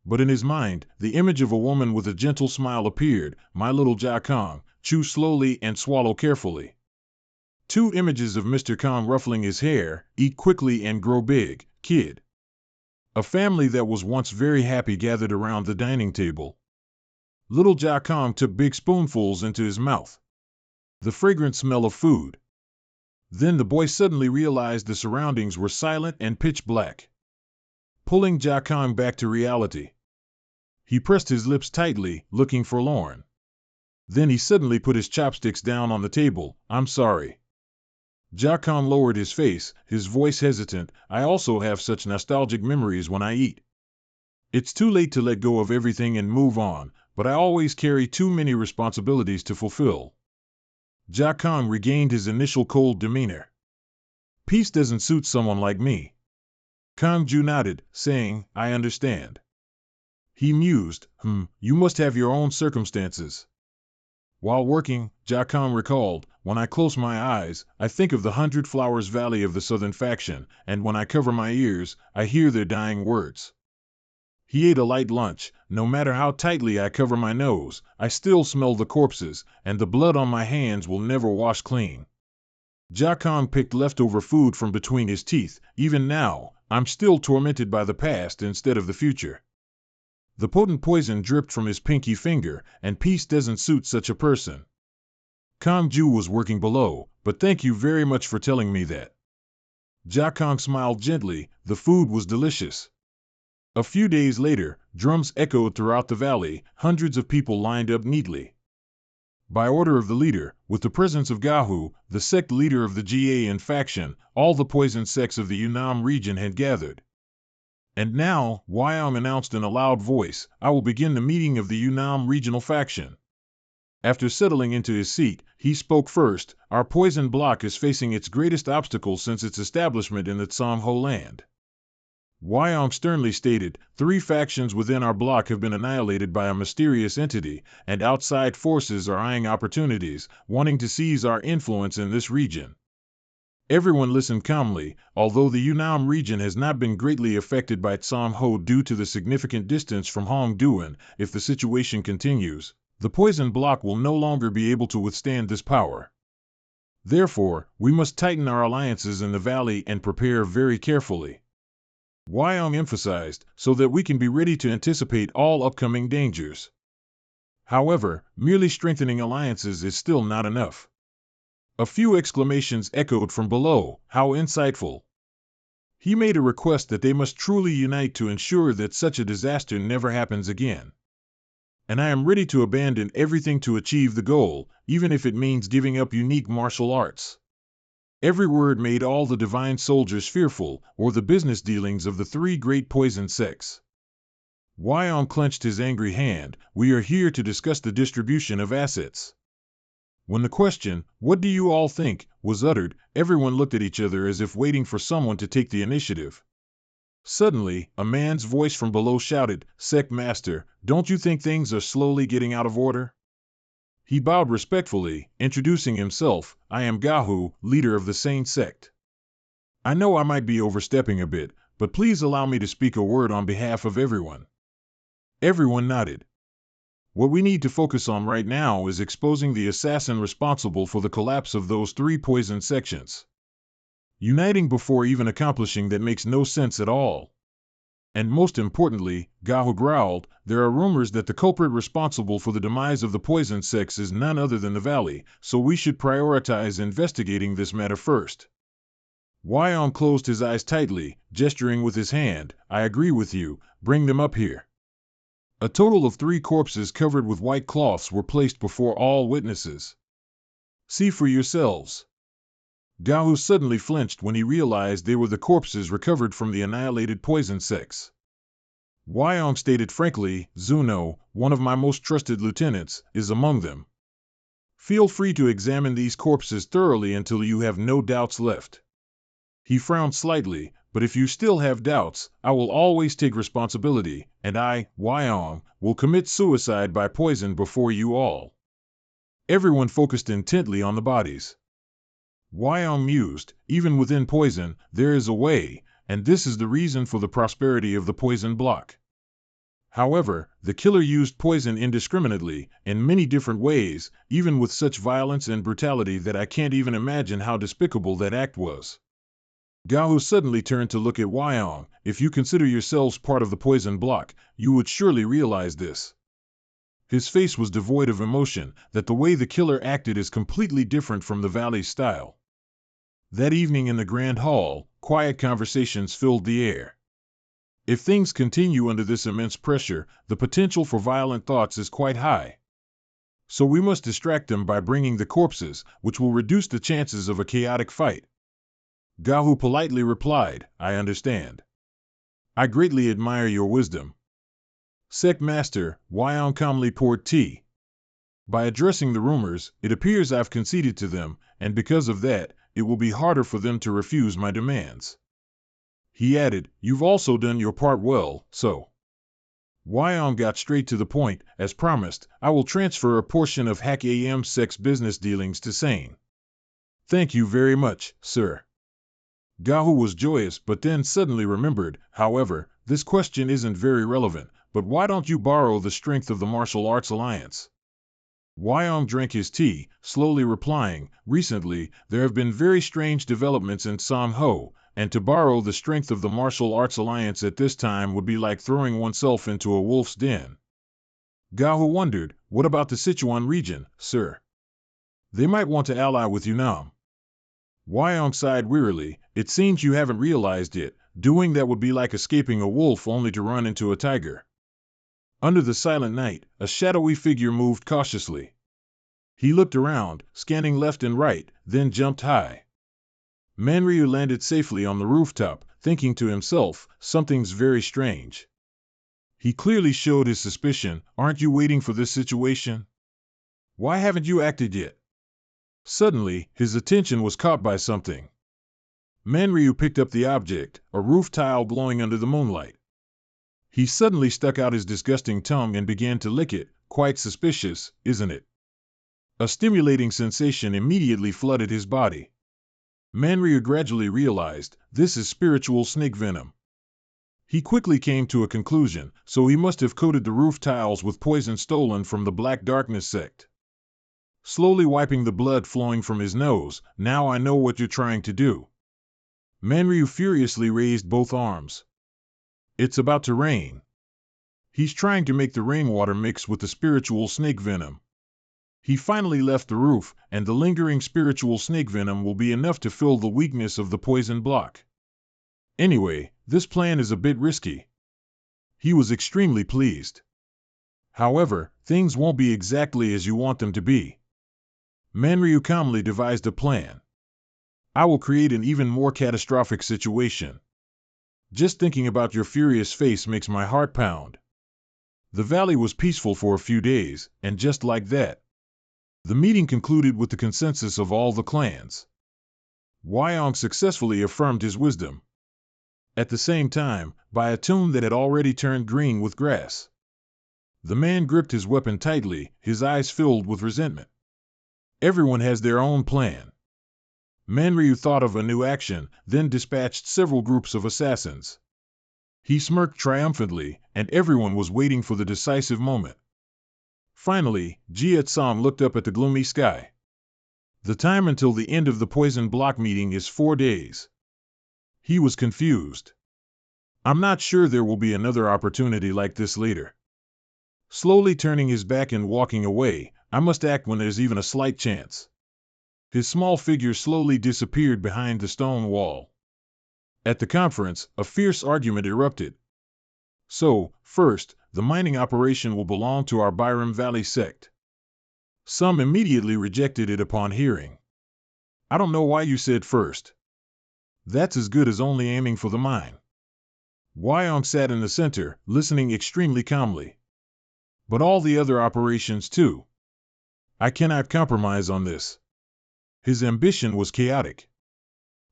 But in his mind, the image of a woman with a gentle smile appeared. My little Jia Kong, chew slowly and swallow carefully. Two images of Mr. Kong ruffling his hair, eat quickly and grow big, kid. A family that was once very happy gathered around the dining table. Little Jia Kong took big spoonfuls into his mouth. The fragrant smell of food. Then the boy suddenly realized the surroundings were silent and pitch black, pulling Jia Kong back to reality. He pressed his lips tightly, looking forlorn. Then he suddenly put his chopsticks down on the table. I'm sorry. Jia Kong lowered his face, his voice hesitant. I also have such nostalgic memories when I eat. It's too late to let go of everything and move on, but I always carry too many responsibilities to fulfill. Jia Kong regained his initial cold demeanor. Peace doesn't suit someone like me. Kong Ju nodded, saying, I understand. He mused, you must have your own circumstances. While working, Jia Kong recalled, when I close my eyes, I think of the 100 Flowers Valley of the Southern Faction, and when I cover my ears, I hear their dying words. He ate a light lunch. No matter how tightly I cover my nose, I still smell the corpses, and the blood on my hands will never wash clean. Jia Kong picked leftover food from between his teeth. Even now, I'm still tormented by the past instead of the future. The potent poison dripped from his pinky finger, and peace doesn't suit such a person. Kong Ju was working below, but thank you very much for telling me that. Jia Kong smiled gently. The food was delicious. A few days later, drums echoed throughout the valley. Hundreds of people lined up neatly. By order of the leader, with the presence of Gahu, the sect leader of the GA and faction, all the poison sects of the Yunnan region had gathered. And now, Wyong announced in a loud voice, I will begin the meeting of the Yunnan regional faction. After settling into his seat, he spoke first. Our poison bloc is facing its greatest obstacle since its establishment in the Tsangho land. Wyong sternly stated, 3 factions within our bloc have been annihilated by a mysterious entity, and outside forces are eyeing opportunities, wanting to seize our influence in this region. Everyone listened calmly. Although the Yunnan region has not been greatly affected by Tsangho due to the significant distance from Hongduan, if the situation continues, the poison bloc will no longer be able to withstand this power. Therefore, we must tighten our alliances in the valley and prepare very carefully. Wyong emphasized, so that we can be ready to anticipate all upcoming dangers. However, merely strengthening alliances is still not enough. A few exclamations echoed from below. How insightful! He made a request that they must truly unite to ensure that such a disaster never happens again. And I am ready to abandon everything to achieve the goal, even if it means giving up unique martial arts. Every word made all the divine soldiers fearful, or the business dealings of the 3 great poison sects. Wyong clenched his angry hand. We are here to discuss the distribution of assets. When the question, what do you all think, was uttered, everyone looked at each other as if waiting for someone to take the initiative. Suddenly, a man's voice from below shouted, Sect Master, don't you think things are slowly getting out of order? He bowed respectfully, introducing himself, I am Gahu, leader of the same sect. I know I might be overstepping a bit, but please allow me to speak a word on behalf of everyone. Everyone nodded. What we need to focus on right now is exposing the assassin responsible for the collapse of those 3 poison sections. Uniting before even accomplishing that makes no sense at all. And most importantly, Gahu growled, there are rumors that the culprit responsible for the demise of the poison sects is none other than the valley, so we should prioritize investigating this matter first. Wyong closed his eyes tightly, gesturing with his hand, I agree with you, bring them up here. A total of 3 corpses covered with white cloths were placed before all witnesses. See for yourselves. Gahu suddenly flinched when he realized they were the corpses recovered from the annihilated poison sects. Wyong stated frankly, Zuno, one of my most trusted lieutenants, is among them. Feel free to examine these corpses thoroughly until you have no doubts left. He frowned slightly, but if you still have doubts, I will always take responsibility, and I, Wyong, will commit suicide by poison before you all. Everyone focused intently on the bodies. Wyong mused, even within poison, there is a way, and this is the reason for the prosperity of the poison block. However, the killer used poison indiscriminately, in many different ways, even with such violence and brutality that I can't even imagine how despicable that act was. Gao suddenly turned to look at Wyong. If you consider yourselves part of the poison block, you would surely realize this. His face was devoid of emotion, that the way the killer acted is completely different from the valley's style. That evening in the Grand Hall, quiet conversations filled the air. If things continue under this immense pressure, the potential for violent thoughts is quite high. So we must distract them by bringing the corpses, which will reduce the chances of a chaotic fight. Gao politely replied, I understand. I greatly admire your wisdom. Sect Master, Wyong calmly poured tea. By addressing the rumors, it appears I've conceded to them, and because of that, it will be harder for them to refuse my demands. He added, you've also done your part well, so. Wyong got straight to the point. As promised, I will transfer a portion of Hack AM Sect's business dealings to Sane. Thank you very much, sir. Gao was joyous but then suddenly remembered, however, this question isn't very relevant, but why don't you borrow the strength of the Martial Arts Alliance? Wyong drank his tea, slowly replying, recently, there have been very strange developments in Songho, and to borrow the strength of the Martial Arts Alliance at this time would be like throwing oneself into a wolf's den. Gao wondered, what about the Sichuan region, sir? They might want to ally with Yunnan. Wyong sighed wearily, it seems you haven't realized it, doing that would be like escaping a wolf only to run into a tiger. Under the silent night, a shadowy figure moved cautiously. He looked around, scanning left and right, then jumped high. Manryu landed safely on the rooftop, thinking to himself, something's very strange. He clearly showed his suspicion, aren't you waiting for this situation? Why haven't you acted yet? Suddenly, his attention was caught by something. Manryu picked up the object, a roof tile glowing under the moonlight. He suddenly stuck out his disgusting tongue and began to lick it, quite suspicious, isn't it? A stimulating sensation immediately flooded his body. Manryu gradually realized, this is spiritual snake venom. He quickly came to a conclusion, so he must have coated the roof tiles with poison stolen from the Black Darkness sect. Slowly wiping the blood flowing from his nose, now I know what you're trying to do. Manryu furiously raised both arms. It's about to rain. He's trying to make the rainwater mix with the spiritual snake venom. He finally left the roof, and the lingering spiritual snake venom will be enough to fill the weakness of the poison block. Anyway, this plan is a bit risky. He was extremely pleased. However, things won't be exactly as you want them to be. Manryu calmly devised a plan. I will create an even more catastrophic situation. Just thinking about your furious face makes my heart pound. The valley was peaceful for a few days, and just like that, the meeting concluded with the consensus of all the clans. Wyong successfully affirmed his wisdom. At the same time, by a tune that had already turned green with grass. The man gripped his weapon tightly, his eyes filled with resentment. Everyone has their own plan. Manryu thought of a new action, then dispatched several groups of assassins. He smirked triumphantly, and everyone was waiting for the decisive moment. Finally, Jie-tsang looked up at the gloomy sky. The time until the end of the poison block meeting is 4 days. He was confused. I'm not sure there will be another opportunity like this later. Slowly turning his back and walking away, I must act when there's even a slight chance. His small figure slowly disappeared behind the stone wall. At the conference, a fierce argument erupted. So, first, the mining operation will belong to our Byram Valley sect. Some immediately rejected it upon hearing. I don't know why you said first. That's as good as only aiming for the mine. Wyong sat in the center, listening extremely calmly. But all the other operations too. I cannot compromise on this. His ambition was chaotic.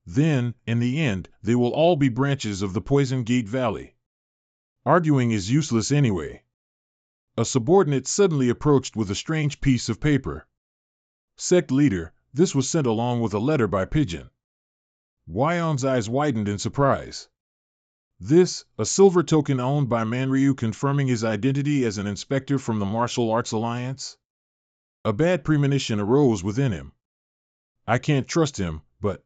Then, in the end, they will all be branches of the Poison Gate Valley. Arguing is useless anyway. A subordinate suddenly approached with a strange piece of paper. Sect leader, this was sent along with a letter by pigeon. Wyong's eyes widened in surprise. This, a silver token owned by Manryu confirming his identity as an inspector from the Martial Arts Alliance? A bad premonition arose within him. I can't trust him, but...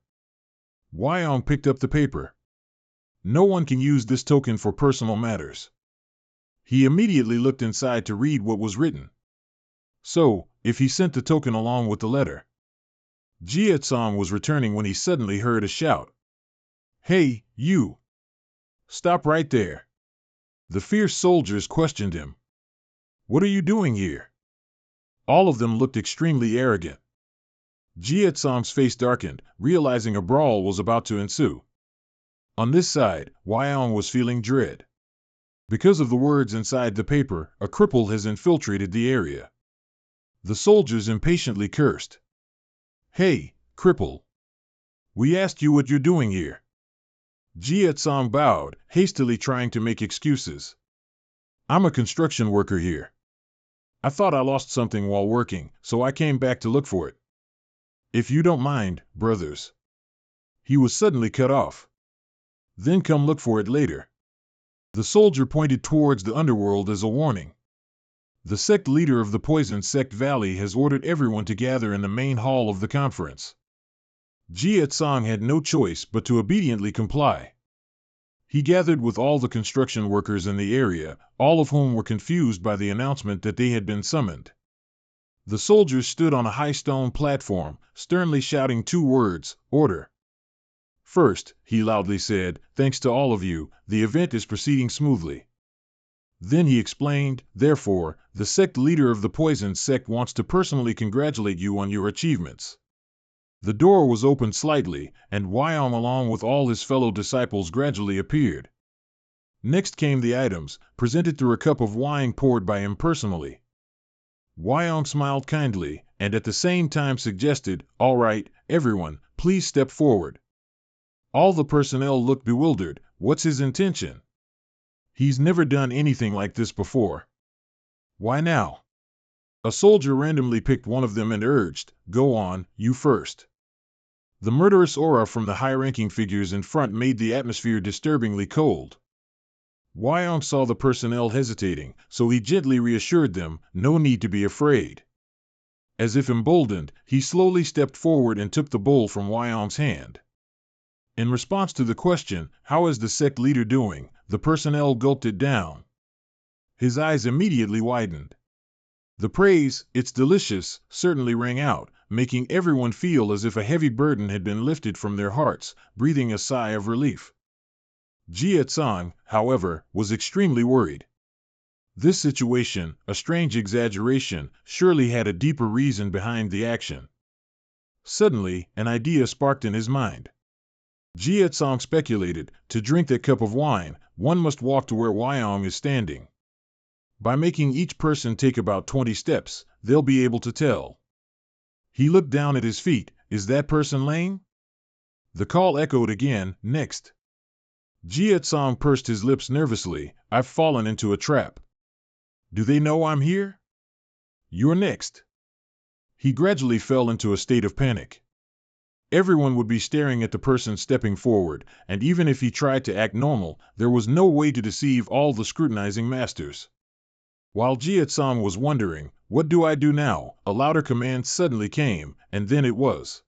Wyong picked up the paper. No one can use this token for personal matters. He immediately looked inside to read what was written. So, if he sent the token along with the letter. Jie-tsang was returning when he suddenly heard a shout. Hey, you! Stop right there! The fierce soldiers questioned him. What are you doing here? All of them looked extremely arrogant. Jie-tsang's face darkened, realizing a brawl was about to ensue. On this side, Wyong was feeling dread. Because of the words inside the paper, a cripple has infiltrated the area. The soldiers impatiently cursed. Hey, cripple! We asked you what you're doing here. Jie-tsang bowed, hastily trying to make excuses. I'm a construction worker here. I thought I lost something while working, so I came back to look for it. If you don't mind, brothers. He was suddenly cut off. Then come look for it later. The soldier pointed towards the underworld as a warning. The sect leader of the Poison Sect Valley has ordered everyone to gather in the main hall of the conference. Jie-tsang had no choice but to obediently comply. He gathered with all the construction workers in the area, all of whom were confused by the announcement that they had been summoned. The soldiers stood on a high stone platform, sternly shouting two words, order. First, he loudly said, thanks to all of you, the event is proceeding smoothly. Then he explained, therefore, the sect leader of the Poison Sect wants to personally congratulate you on your achievements. The door was opened slightly, and Wyong along with all his fellow disciples gradually appeared. Next came the items, presented through a cup of wine poured by him personally. Wyong smiled kindly, and at the same time suggested, all right, everyone, please step forward. All the personnel looked bewildered. What's his intention? He's never done anything like this before. Why now? A soldier randomly picked one of them and urged, go on, you first. The murderous aura from the high-ranking figures in front made the atmosphere disturbingly cold. Wyong saw the personnel hesitating, so he gently reassured them, no need to be afraid. As if emboldened, he slowly stepped forward and took the bowl from Wyong's hand. In response to the question, how is the sect leader doing, the personnel gulped it down. His eyes immediately widened. The praise, it's delicious, certainly rang out, making everyone feel as if a heavy burden had been lifted from their hearts, breathing a sigh of relief. Jie-tsang, however, was extremely worried. This situation, a strange exaggeration, surely had a deeper reason behind the action. Suddenly, an idea sparked in his mind. Jie-tsang speculated, to drink that cup of wine, one must walk to where Wyong is standing. By making each person take about 20 steps, they'll be able to tell. He looked down at his feet. Is that person lame? The call echoed again, next. Jie-tsang pursed his lips nervously. I've fallen into a trap. Do they know I'm here? You're next. He gradually fell into a state of panic. Everyone would be staring at the person stepping forward, and even if he tried to act normal, there was no way to deceive all the scrutinizing masters. While Jie-tsang was wondering, what do I do now, a louder command suddenly came, and then it was.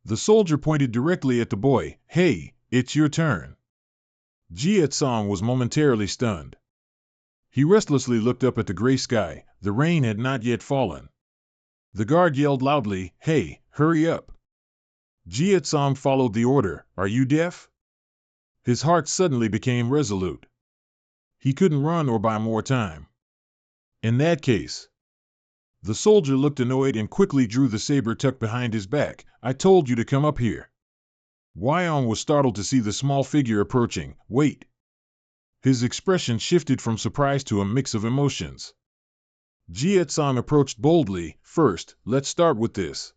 The soldier pointed directly at the boy. Hey, it's your turn. Jie-tsang was momentarily stunned. He restlessly looked up at the gray sky. The rain had not yet fallen. The guard yelled loudly, hey, hurry up. Jie-tsang followed the order. Are you deaf? His heart suddenly became resolute. He couldn't run or buy more time. In that case. The soldier looked annoyed and quickly drew the saber tucked behind his back. I told you to come up here. Wyong was startled to see the small figure approaching. Wait. His expression shifted from surprise to a mix of emotions. Jie-tsang approached boldly. First, let's start with this.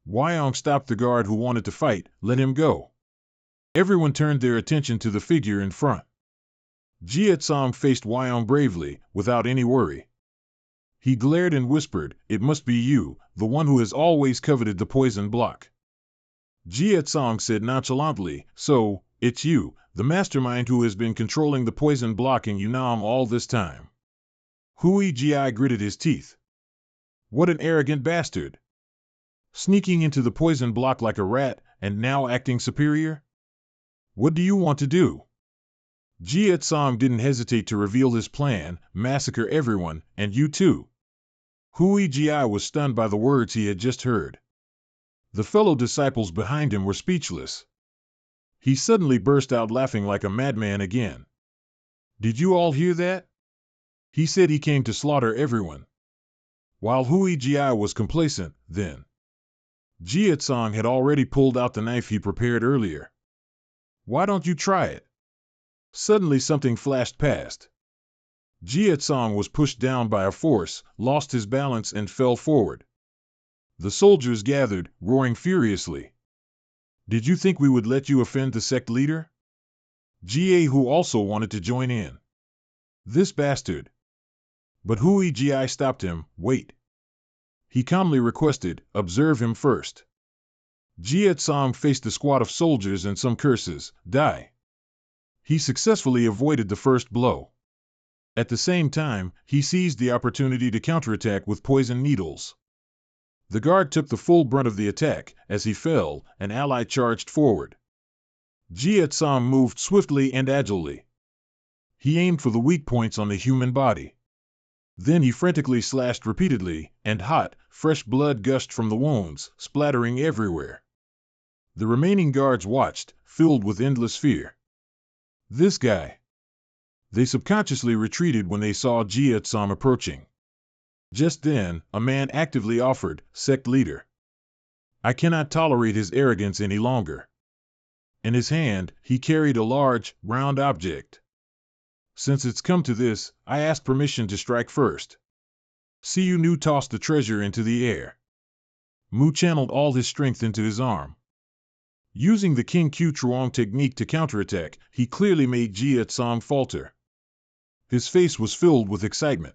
Wyong stopped the guard who wanted to fight. Let him go. Everyone turned their attention to the figure in front. Jie-tsang faced Wyong bravely, without any worry. He glared and whispered, it must be you, the one who has always coveted the poison block. Jie Tsong said nonchalantly, "So, it's you, the mastermind who has been controlling the poison blocking Yunam all this time." Hui Ji gritted his teeth. What an arrogant bastard! Sneaking into the poison block like a rat, and now acting superior? What do you want to do? Jie Tsong didn't hesitate to reveal his plan: massacre everyone, and you too. Hui Ji was stunned by the words he had just heard. The fellow disciples behind him were speechless. He suddenly burst out laughing like a madman again. Did you all hear that? He said he came to slaughter everyone. While Hui Ji was complacent, then. Jie Tsong had already pulled out the knife he prepared earlier. Why don't you try it? Suddenly something flashed past. Jie Tsong was pushed down by a force, lost his balance and fell forward. The soldiers gathered, roaring furiously. Did you think we would let you offend the sect leader? Jie who also wanted to join in. This bastard. But Hui Ji stopped him. Wait. He calmly requested, observe him first. Jie Tsong faced a squad of soldiers and some curses. Die. He successfully avoided the first blow. At the same time, he seized the opportunity to counterattack with poison needles. The guard took the full brunt of the attack. As he fell, an ally charged forward. Jie Tsong moved swiftly and agilely. He aimed for the weak points on the human body. Then he frantically slashed repeatedly, and hot, fresh blood gushed from the wounds, splattering everywhere. The remaining guards watched, filled with endless fear. This guy. They subconsciously retreated when they saw Jie Tsong approaching. Just then, a man actively offered, "Sect leader. I cannot tolerate his arrogance any longer." In his hand, he carried a large, round object. "Since it's come to this, I ask permission to strike first." Siyu Nu tossed the treasure into the air. Mu channeled all his strength into his arm. Using the King Q Truong technique to counterattack, he clearly made Jie Tsong falter. His face was filled with excitement.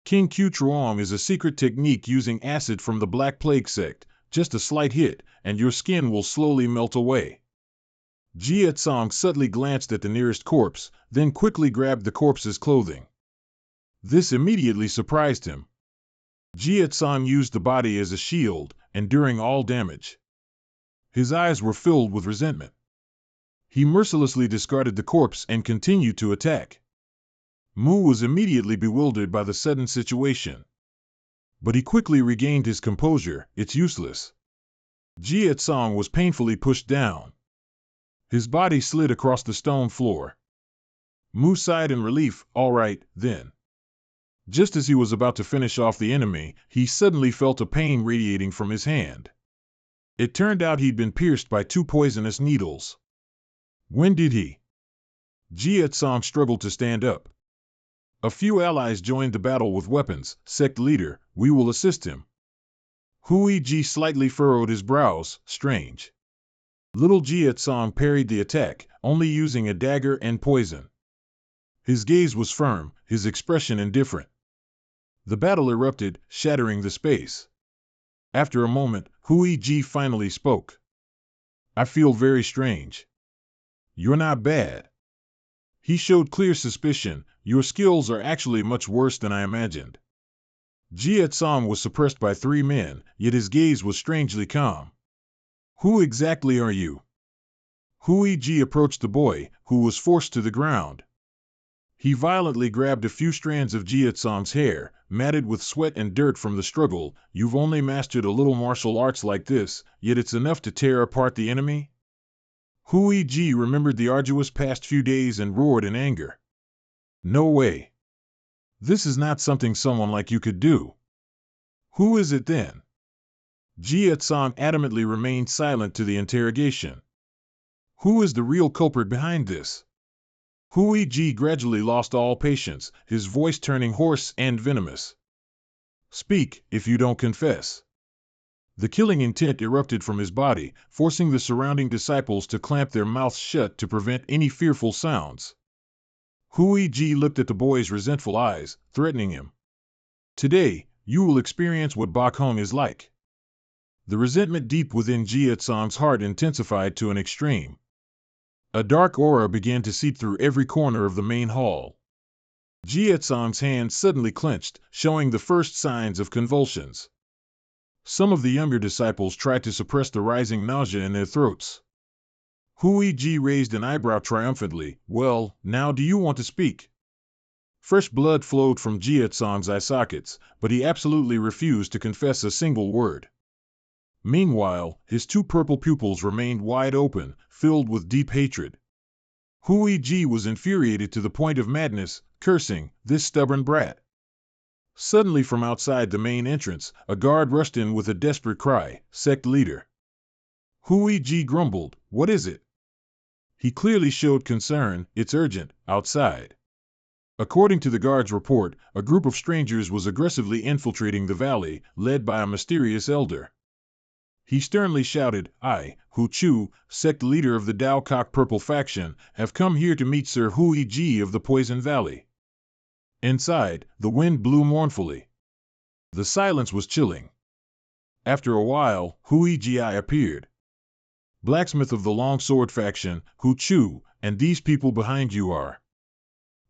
King Q Truong is a secret technique using acid from the Black Plague sect. Just a slight hit, and your skin will slowly melt away. Jie Tsong subtly glanced at the nearest corpse, then quickly grabbed the corpse's clothing. This immediately surprised him. Jie Tsong used the body as a shield, enduring all damage. His eyes were filled with resentment. He mercilessly discarded the corpse and continued to attack. Mu was immediately bewildered by the sudden situation. But he quickly regained his composure. It's useless. Jie Tsong was painfully pushed down. His body slid across the stone floor. Mu sighed in relief. All right, then. Just as he was about to finish off the enemy, he suddenly felt a pain radiating from his hand. It turned out he'd been pierced by 2 poisonous needles. When did he? Jie Tsong struggled to stand up. A few allies joined the battle with weapons. Sect leader, we will assist him. Hui Ji slightly furrowed his brows. Strange. Little Jie Tsong parried the attack, only using a dagger and poison. His gaze was firm, his expression indifferent. The battle erupted, shattering the space. After a moment, Hui Ji finally spoke. I feel very strange. You're not bad. He showed clear suspicion. Your skills are actually much worse than I imagined. Jie Tsong was suppressed by 3 men, yet his gaze was strangely calm. Who exactly are you? Hui Ji approached the boy, who was forced to the ground. He violently grabbed a few strands of Jie Tsong's hair, matted with sweat and dirt from the struggle. You've only mastered a little martial arts like this, yet it's enough to tear apart the enemy? Hui Ji remembered the arduous past few days and roared in anger. No way. This is not something someone like you could do. Who is it then? Jie Tsong adamantly remained silent to the interrogation. Who is the real culprit behind this? Hui Ji gradually lost all patience, his voice turning hoarse and venomous. Speak, if you don't confess. The killing intent erupted from his body, forcing the surrounding disciples to clamp their mouths shut to prevent any fearful sounds. Hui Ji looked at the boy's resentful eyes, threatening him. Today, you will experience what Bakhong is like. The resentment deep within Jia Tsong's heart intensified to an extreme. A dark aura began to seep through every corner of the main hall. Jia Tsong's hands suddenly clenched, showing the first signs of convulsions. Some of the younger disciples tried to suppress the rising nausea in their throats. Hui Ji raised an eyebrow triumphantly. Well, now do you want to speak? Fresh blood flowed from Jia Tsong's eye sockets, but he absolutely refused to confess a single word. Meanwhile, his two purple pupils remained wide open, filled with deep hatred. Hui Ji was infuriated to the point of madness, cursing, "This stubborn brat." Suddenly from outside the main entrance, a guard rushed in with a desperate cry, "Sect leader." Hui Ji grumbled, "What is it?" He clearly showed concern, "It's urgent, outside." According to the guard's report, a group of strangers was aggressively infiltrating the valley, led by a mysterious elder. He sternly shouted, "I, Hu Chu, sect leader of the Dao Cock Purple faction, have come here to meet Sir Hui Ji of the Poison Valley." Inside, the wind blew mournfully. The silence was chilling. After a while, Hui Ji appeared. "Blacksmith of the Long Sword faction, Hu Chu, and these people behind you are."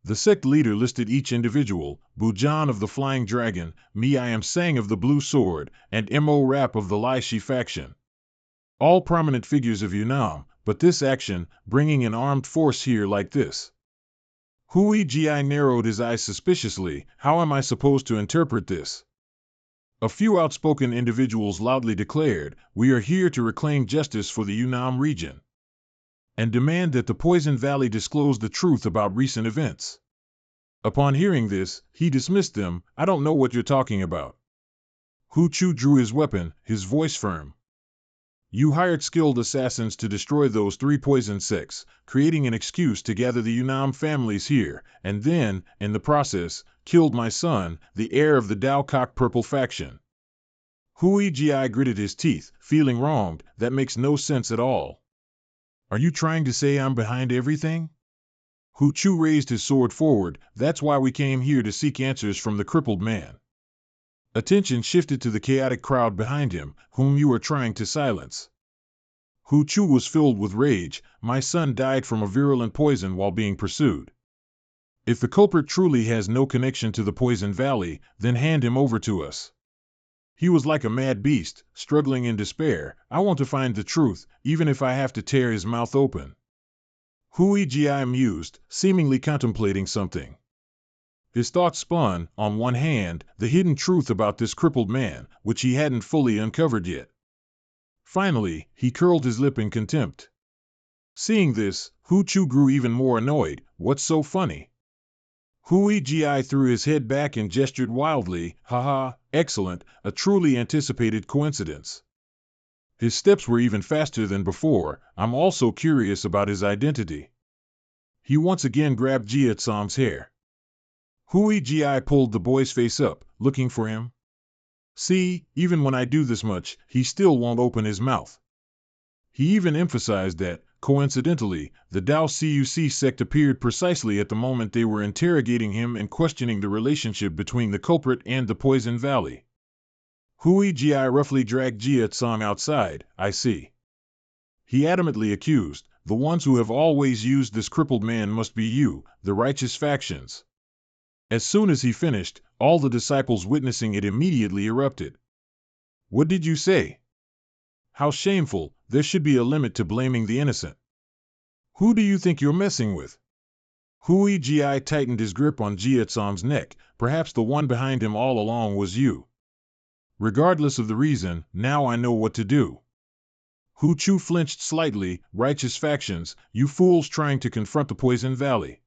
The sect leader listed each individual: Bujan of the Flying Dragon, me I am Sang of the Blue Sword, and Mo Rap of the Lai Shi faction. All prominent figures of Yunnan, but this action, bringing an armed force here like this. Hui Ji narrowed his eyes suspiciously. How am I supposed to interpret this? A few outspoken individuals loudly declared, "We are here to reclaim justice for the Yunnan region," and demand that the Poison Valley disclose the truth about recent events. Upon hearing this, he dismissed them. "I don't know what you're talking about." Hu Chu drew his weapon, his voice firm. "You hired skilled assassins to destroy those 3 poison sects, creating an excuse to gather the Yunnan families here, and then, in the process, killed my son, the heir of the Dao Cock Purple faction." Hui Ji gritted his teeth, feeling wronged. "That makes no sense at all. Are you trying to say I'm behind everything?" Hu Chu raised his sword forward. "That's why we came here to seek answers from the crippled man." Attention shifted to the chaotic crowd behind him, whom you are trying to silence. Hu Chu was filled with rage. "My son died from a virulent poison while being pursued. If the culprit truly has no connection to the Poison Valley, then hand him over to us. He was like a mad beast, struggling in despair. I want to find the truth, even if I have to tear his mouth open." Hui Ji mused, seemingly contemplating something. His thoughts spun, on one hand, the hidden truth about this crippled man, which he hadn't fully uncovered yet. Finally, he curled his lip in contempt. Seeing this, Hu Chu grew even more annoyed. "What's so funny?" Hui Ji threw his head back and gestured wildly. "Haha, excellent, a truly anticipated coincidence." His steps were even faster than before. "I'm also curious about his identity." He once again grabbed Jia Tsong's hair. Hui Ji pulled the boy's face up, looking for him. "See, even when I do this much, he still won't open his mouth." He even emphasized that, coincidentally, the Dao Cuc sect appeared precisely at the moment they were interrogating him and questioning the relationship between the culprit and the Poison Valley. Hui Ji roughly dragged Jia Tsong outside. "I see," he adamantly accused. "The ones who have always used this crippled man must be you, the righteous factions." As soon as he finished, all the disciples witnessing it immediately erupted. "What did you say? How shameful! There should be a limit to blaming the innocent. Who do you think you're messing with?" Hui Ji tightened his grip on Jia Tsong's neck. "Perhaps the one behind him all along was you. Regardless of the reason, now I know what to do." Hu Chu flinched slightly. "Righteous factions, you fools trying to confront the Poison Valley.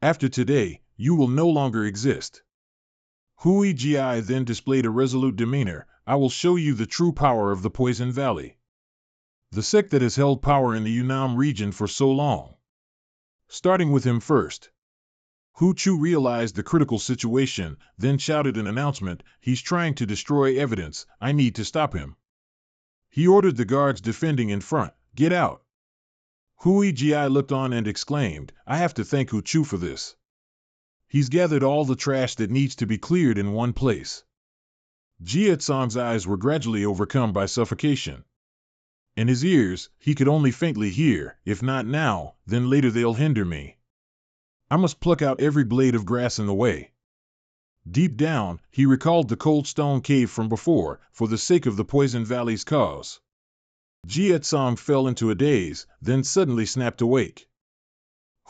After today, you will no longer exist." Hui Ji then displayed a resolute demeanor. "I will show you the true power of the Poison Valley, the sect that has held power in the Yunnan region for so long. Starting with him first." Hu Chu realized the critical situation, then shouted an announcement. "He's trying to destroy evidence. I need to stop him." He ordered the guards defending in front, "Get out." Hui Ji looked on and exclaimed, "I have to thank Hu Chu for this. He's gathered all the trash that needs to be cleared in one place." Jietsong's eyes were gradually overcome by suffocation. In his ears, he could only faintly hear, if not now, then later they'll hinder me. I must pluck out every blade of grass in the way. Deep down, he recalled the cold stone cave from before, for the sake of the Poison Valley's cause. Jietsong fell into a daze, then suddenly snapped awake.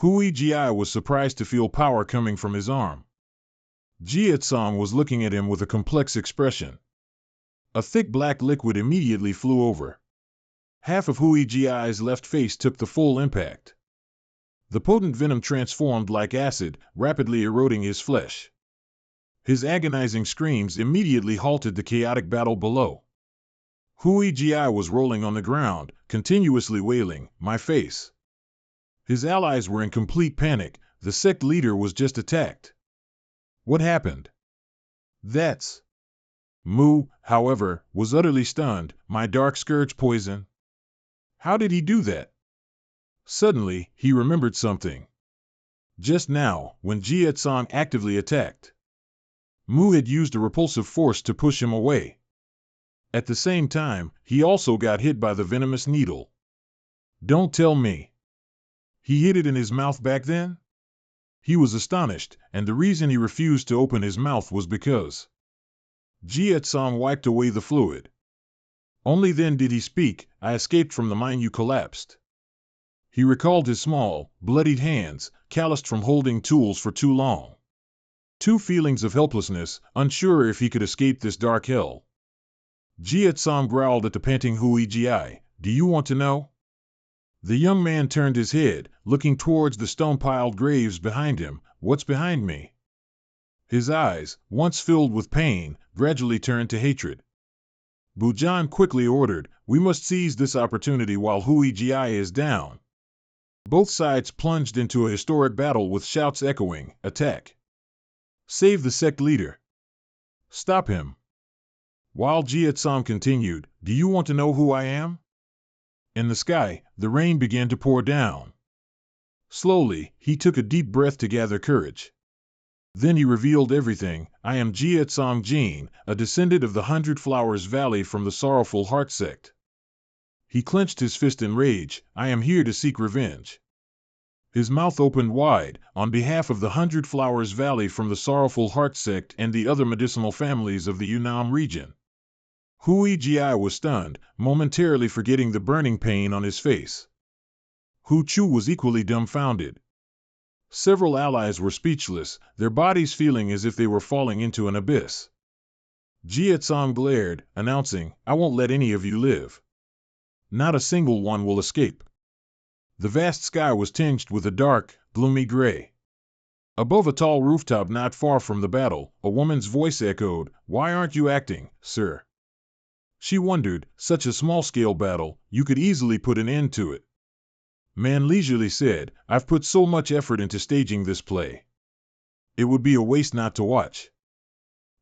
Hui Ji was surprised to feel power coming from his arm. Jietsong was looking at him with a complex expression. A thick black liquid immediately flew over. Half of Hui Ji's left face took the full impact. The potent venom transformed like acid, rapidly eroding his flesh. His agonizing screams immediately halted the chaotic battle below. Hui Ji was rolling on the ground, continuously wailing, "My face!" His allies were in complete panic. The sect leader was just attacked. What happened? That's... Mu, however, was utterly stunned. "My dark scourge poison? How did he do that?" Suddenly, he remembered something. Just now, when Jietsong actively attacked, Mu had used a repulsive force to push him away. At the same time, he also got hit by the venomous needle. Don't tell me. He hid it in his mouth back then? He was astonished, and the reason he refused to open his mouth was because Jietsong wiped away the fluid. Only then did he speak. "I escaped from the mine you collapsed." He recalled his small, bloodied hands, calloused from holding tools for too long. Two feelings of helplessness, unsure if he could escape this dark hell. Jietsong growled at the panting Hui Ji. "Do you want to know?" The young man turned his head, looking towards the stone-piled graves behind him. "What's behind me?" His eyes, once filled with pain, gradually turned to hatred. Bujan quickly ordered, "We must seize this opportunity while Hui Ji is down." Both sides plunged into a historic battle with shouts echoing, "Attack! Save the sect leader! Stop him!" While Jietsong continued, "Do you want to know who I am?" In the sky, the rain began to pour down. Slowly, he took a deep breath to gather courage. Then he revealed everything. "I am Jietsong Jin, a descendant of the 100 Flowers Valley from the Sorrowful Heart sect." He clenched his fist in rage. "I am here to seek revenge." His mouth opened wide, "On behalf of the 100 Flowers Valley from the Sorrowful Heart sect and the other medicinal families of the Yunnan region." Hui Ji was stunned, momentarily forgetting the burning pain on his face. Hu Chu was equally dumbfounded. Several allies were speechless, their bodies feeling as if they were falling into an abyss. Jietsong glared, announcing, "I won't let any of you live. Not a single one will escape." The vast sky was tinged with a dark, gloomy gray. Above a tall rooftop not far from the battle, a woman's voice echoed, "Why aren't you acting, sir?" She wondered, such a small-scale battle, you could easily put an end to it. Man leisurely said, "I've put so much effort into staging this play. It would be a waste not to watch."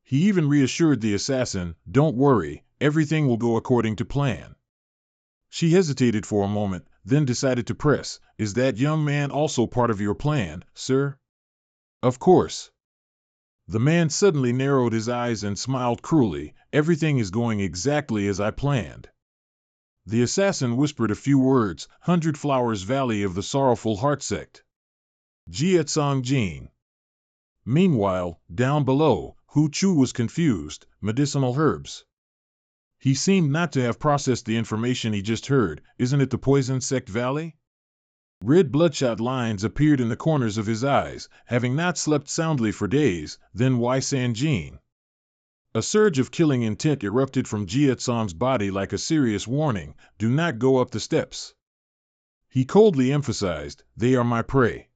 He even reassured the assassin, "Don't worry, everything will go according to plan." She hesitated for a moment, then decided to press, "Is that young man also part of your plan, sir?" "Of course." The man suddenly narrowed his eyes and smiled cruelly, "Everything is going exactly as I planned." The assassin whispered a few words, "100 Flowers Valley of the Sorrowful Heart sect. Jietsong Jin." Meanwhile, down below, Hu Chu was confused. Medicinal herbs. He seemed not to have processed the information he just heard. Isn't it the Poison Sect Valley? Red bloodshot lines appeared in the corners of his eyes, having not slept soundly for days. Then why Sanjin? A surge of killing intent erupted from Jietsong's body like a serious warning, "Do not go up the steps." He coldly emphasized, "They are my prey.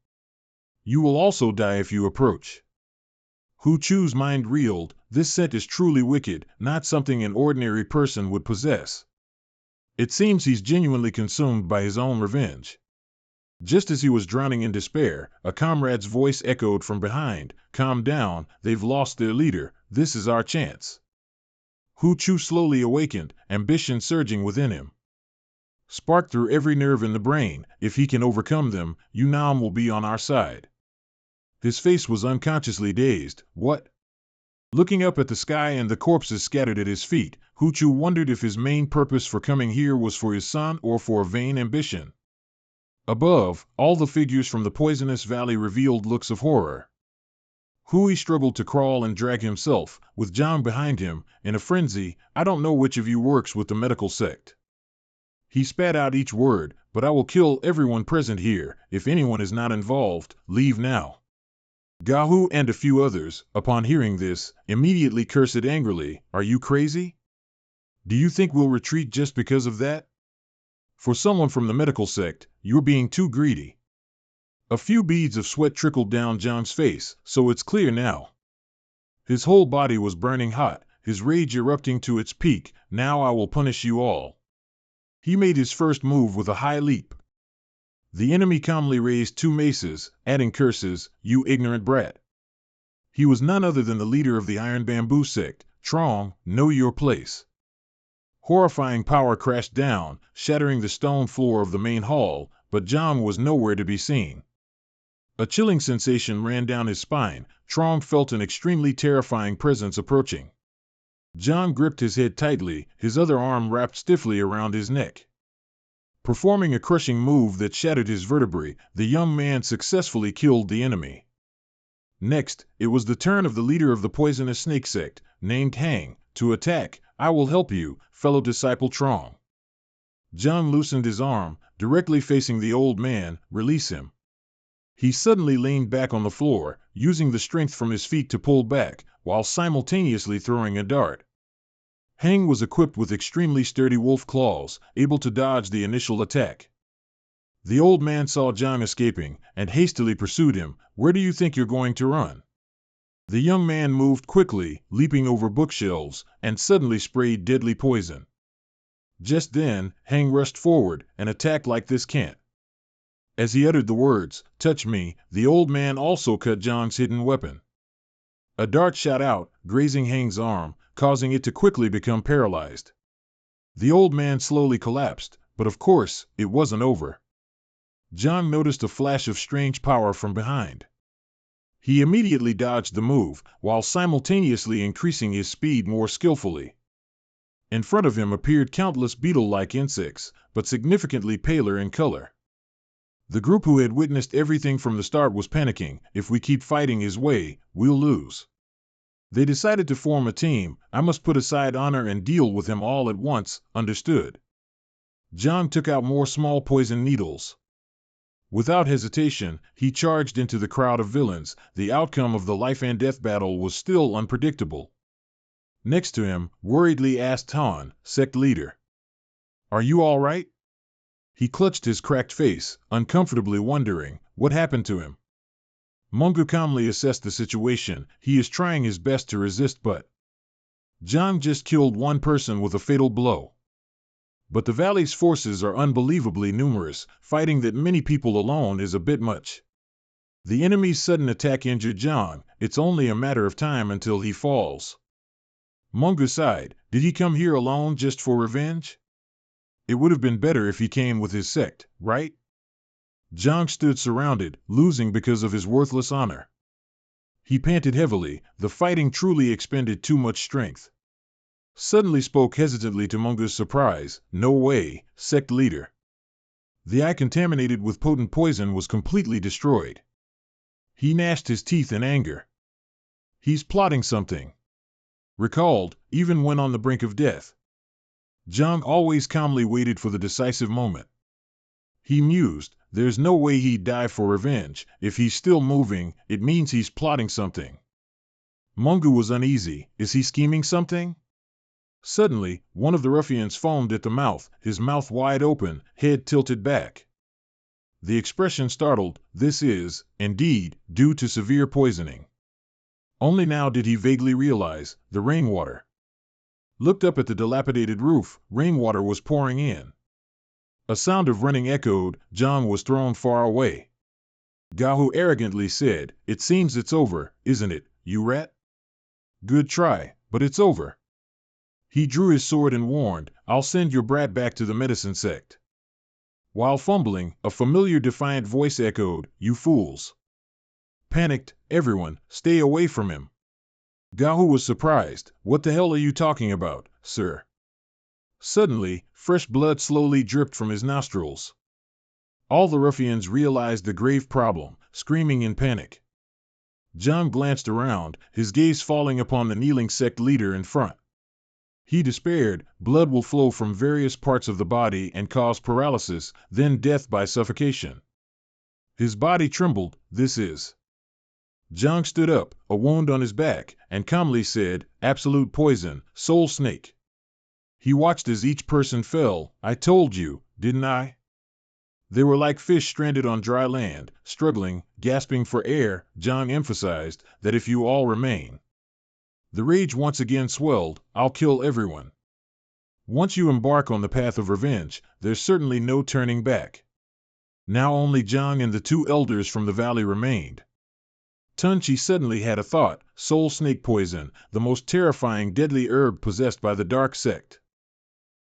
You will also die if you approach." Hu Chu's mind reeled. This scent is truly wicked, not something an ordinary person would possess. It seems he's genuinely consumed by his own revenge. Just as he was drowning in despair, a comrade's voice echoed from behind, "Calm down, they've lost their leader, this is our chance." Hu Chu slowly awakened, ambition surging within him. Sparked through every nerve in the brain, if he can overcome them, Yunnan will be on our side. His face was unconsciously dazed. What? Looking up at the sky and the corpses scattered at his feet, Hu Chu wondered if his main purpose for coming here was for his son or for a vain ambition. Above, all the figures from the poisonous valley revealed looks of horror. Hui struggled to crawl and drag himself, with John behind him, in a frenzy. I don't know which of you works with the medical sect. He spat out each word, but I will kill everyone present here. If anyone is not involved, leave now. Gahu and a few others, upon hearing this, immediately cursed angrily. Are you crazy? Do you think we'll retreat just because of that? For someone from the medical sect, you're being too greedy. A few beads of sweat trickled down John's face, so it's clear now. His whole body was burning hot, his rage erupting to its peak. Now I will punish you all. He made his first move with a high leap. The enemy calmly raised 2 maces, adding curses, you ignorant brat. He was none other than the leader of the Iron Bamboo sect. Trong, know your place. Horrifying power crashed down, shattering the stone floor of the main hall, but John was nowhere to be seen. A chilling sensation ran down his spine. Trong felt an extremely terrifying presence approaching. John gripped his head tightly, his other arm wrapped stiffly around his neck. Performing a crushing move that shattered his vertebrae, the young man successfully killed the enemy. Next, it was the turn of the leader of the poisonous snake sect, named Hang, to attack. I will help you, fellow disciple Trong. John loosened his arm, directly facing the old man. Release him. He suddenly leaned back on the floor, using the strength from his feet to pull back, while simultaneously throwing a dart. Hang was equipped with extremely sturdy wolf claws, able to dodge the initial attack. The old man saw John escaping, and hastily pursued him. Where do you think you're going to run? The young man moved quickly, leaping over bookshelves, and suddenly sprayed deadly poison. Just then, Hang rushed forward. An attack like this can't. As he uttered the words, touch me, the old man also cut John's hidden weapon. A dart shot out, grazing Hang's arm, causing it to quickly become paralyzed. The old man slowly collapsed, but of course, it wasn't over. John noticed a flash of strange power from behind. He immediately dodged the move, while simultaneously increasing his speed more skillfully. In front of him appeared countless beetle-like insects, but significantly paler in color. The group who had witnessed everything from the start was panicking. If we keep fighting his way, we'll lose. They decided to form a team. I must put aside honor and deal with him all at once. Understood. John took out more small poison needles. Without hesitation, he charged into the crowd of villains. The outcome of the life and death battle was still unpredictable. Next to him, worriedly asked Han, sect leader. Are you all right? He clutched his cracked face, uncomfortably wondering what happened to him. Mungu calmly assessed the situation. He is trying his best to resist, but John just killed one person with a fatal blow. But the valley's forces are unbelievably numerous. Fighting that many people alone is a bit much. The enemy's sudden attack injured John. It's only a matter of time until he falls. Mungu sighed. Did he come here alone just for revenge? It would have been better if he came with his sect, right? John stood surrounded, losing because of his worthless honor. He panted heavily. The fighting truly expended too much strength. Suddenly spoke hesitantly to Mungu's surprise. No way, sect leader. The eye contaminated with potent poison was completely destroyed. He gnashed his teeth in anger. He's plotting something. Recalled, even when on the brink of death. John always calmly waited for the decisive moment. He mused, there's no way he'd die for revenge. If he's still moving, it means he's plotting something. Mungu was uneasy. Is he scheming something? Suddenly, one of the ruffians foamed at the mouth, his mouth wide open, head tilted back. The expression startled. This is, indeed, due to severe poisoning. Only now did he vaguely realize, the rainwater. Looked up at the dilapidated roof. Rainwater was pouring in. A sound of running echoed. John was thrown far away. Gahu arrogantly said, it seems it's over, isn't it, you rat? Good try, but it's over. He drew his sword and warned, I'll send your brat back to the medicine sect. While fumbling, a familiar defiant voice echoed, you fools. Panicked, everyone, stay away from him. Gahu was surprised. What the hell are you talking about, sir? Suddenly, fresh blood slowly dripped from his nostrils. All the ruffians realized the grave problem, screaming in panic. John glanced around, his gaze falling upon the kneeling sect leader in front. He despaired. Blood will flow from various parts of the body and cause paralysis, then death by suffocation. His body trembled. This is... John stood up, a wound on his back, and calmly said, absolute poison, soul snake. He watched as each person fell. I told you, didn't I? They were like fish stranded on dry land, struggling, gasping for air. John emphasized that if you all remain. The rage once again swelled. I'll kill everyone. Once you embark on the path of revenge, there's certainly no turning back. Now only John and the two elders from the valley remained. Tunchi suddenly had a thought. Soul snake poison, the most terrifying deadly herb possessed by the dark sect.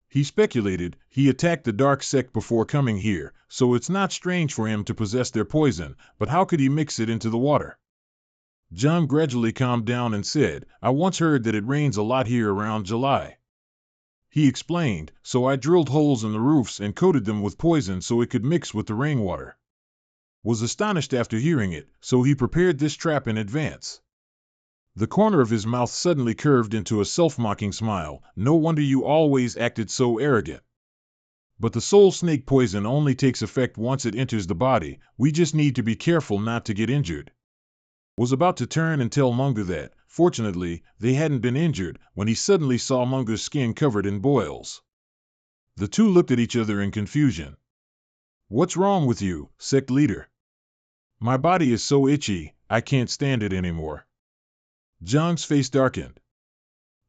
He speculated, he attacked the dark sect before coming here, so it's not strange for him to possess their poison, but how could he mix it into the water? John gradually calmed down and said, I once heard that it rains a lot here around July. He explained, so I drilled holes in the roofs and coated them with poison so it could mix with the rainwater. Was astonished after hearing it, so he prepared this trap in advance. The corner of his mouth suddenly curved into a self-mocking smile. No wonder you always acted so arrogant. But the soul snake poison only takes effect once it enters the body. We just need to be careful not to get injured. Was about to turn and tell Munger that, fortunately, they hadn't been injured, when he suddenly saw Munger's skin covered in boils. The two looked at each other in confusion. What's wrong with you, sect leader? My body is so itchy, I can't stand it anymore. John's face darkened.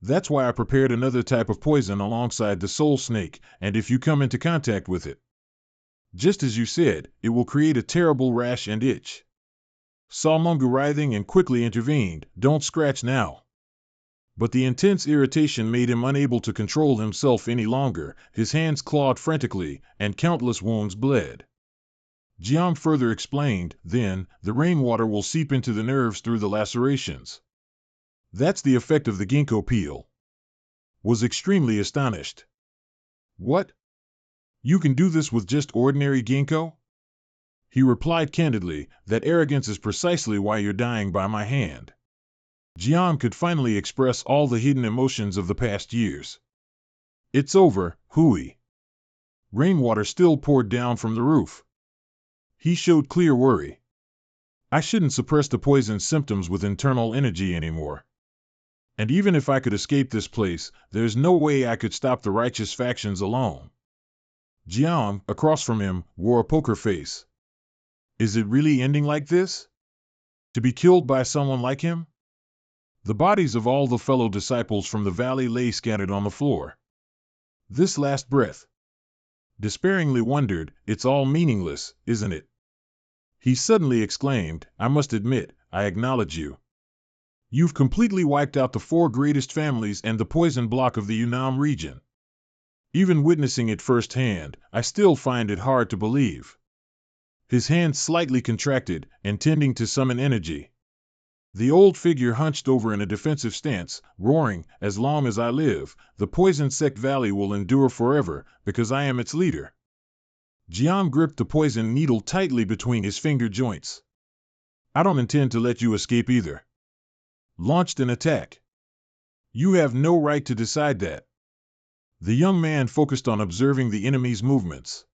That's why I prepared another type of poison alongside the soul snake, and if you come into contact with it, just as you said, it will create a terrible rash and itch. Saw Munger writhing and quickly intervened, don't scratch now. But the intense irritation made him unable to control himself any longer. His hands clawed frantically, and countless wounds bled. Jiang further explained, then, the rainwater will seep into the nerves through the lacerations. That's the effect of the ginkgo peel. Was extremely astonished. What? You can do this with just ordinary ginkgo? He replied candidly, that arrogance is precisely why you're dying by my hand. Jiang could finally express all the hidden emotions of the past years. It's over, Hui. Rainwater still poured down from the roof. He showed clear worry. I shouldn't suppress the poison's symptoms with internal energy anymore. And even if I could escape this place, there's no way I could stop the righteous factions alone. Jiang, across from him, wore a poker face. Is it really ending like this? To be killed by someone like him? The bodies of all the fellow disciples from the valley lay scattered on the floor. This last breath. Despairingly wondered, it's all meaningless, isn't it? He suddenly exclaimed, I must admit, I acknowledge you. You've completely wiped out the four greatest families and the poison block of the Yunnan region. Even witnessing it firsthand, I still find it hard to believe. His hands slightly contracted, intending to summon energy. The old figure hunched over in a defensive stance, roaring, as long as I live, the poison sect valley will endure forever, because I am its leader. Jiang gripped the poison needle tightly between his finger joints. I don't intend to let you escape either. Launched an attack. You have no right to decide that. The young man focused on observing the enemy's movements.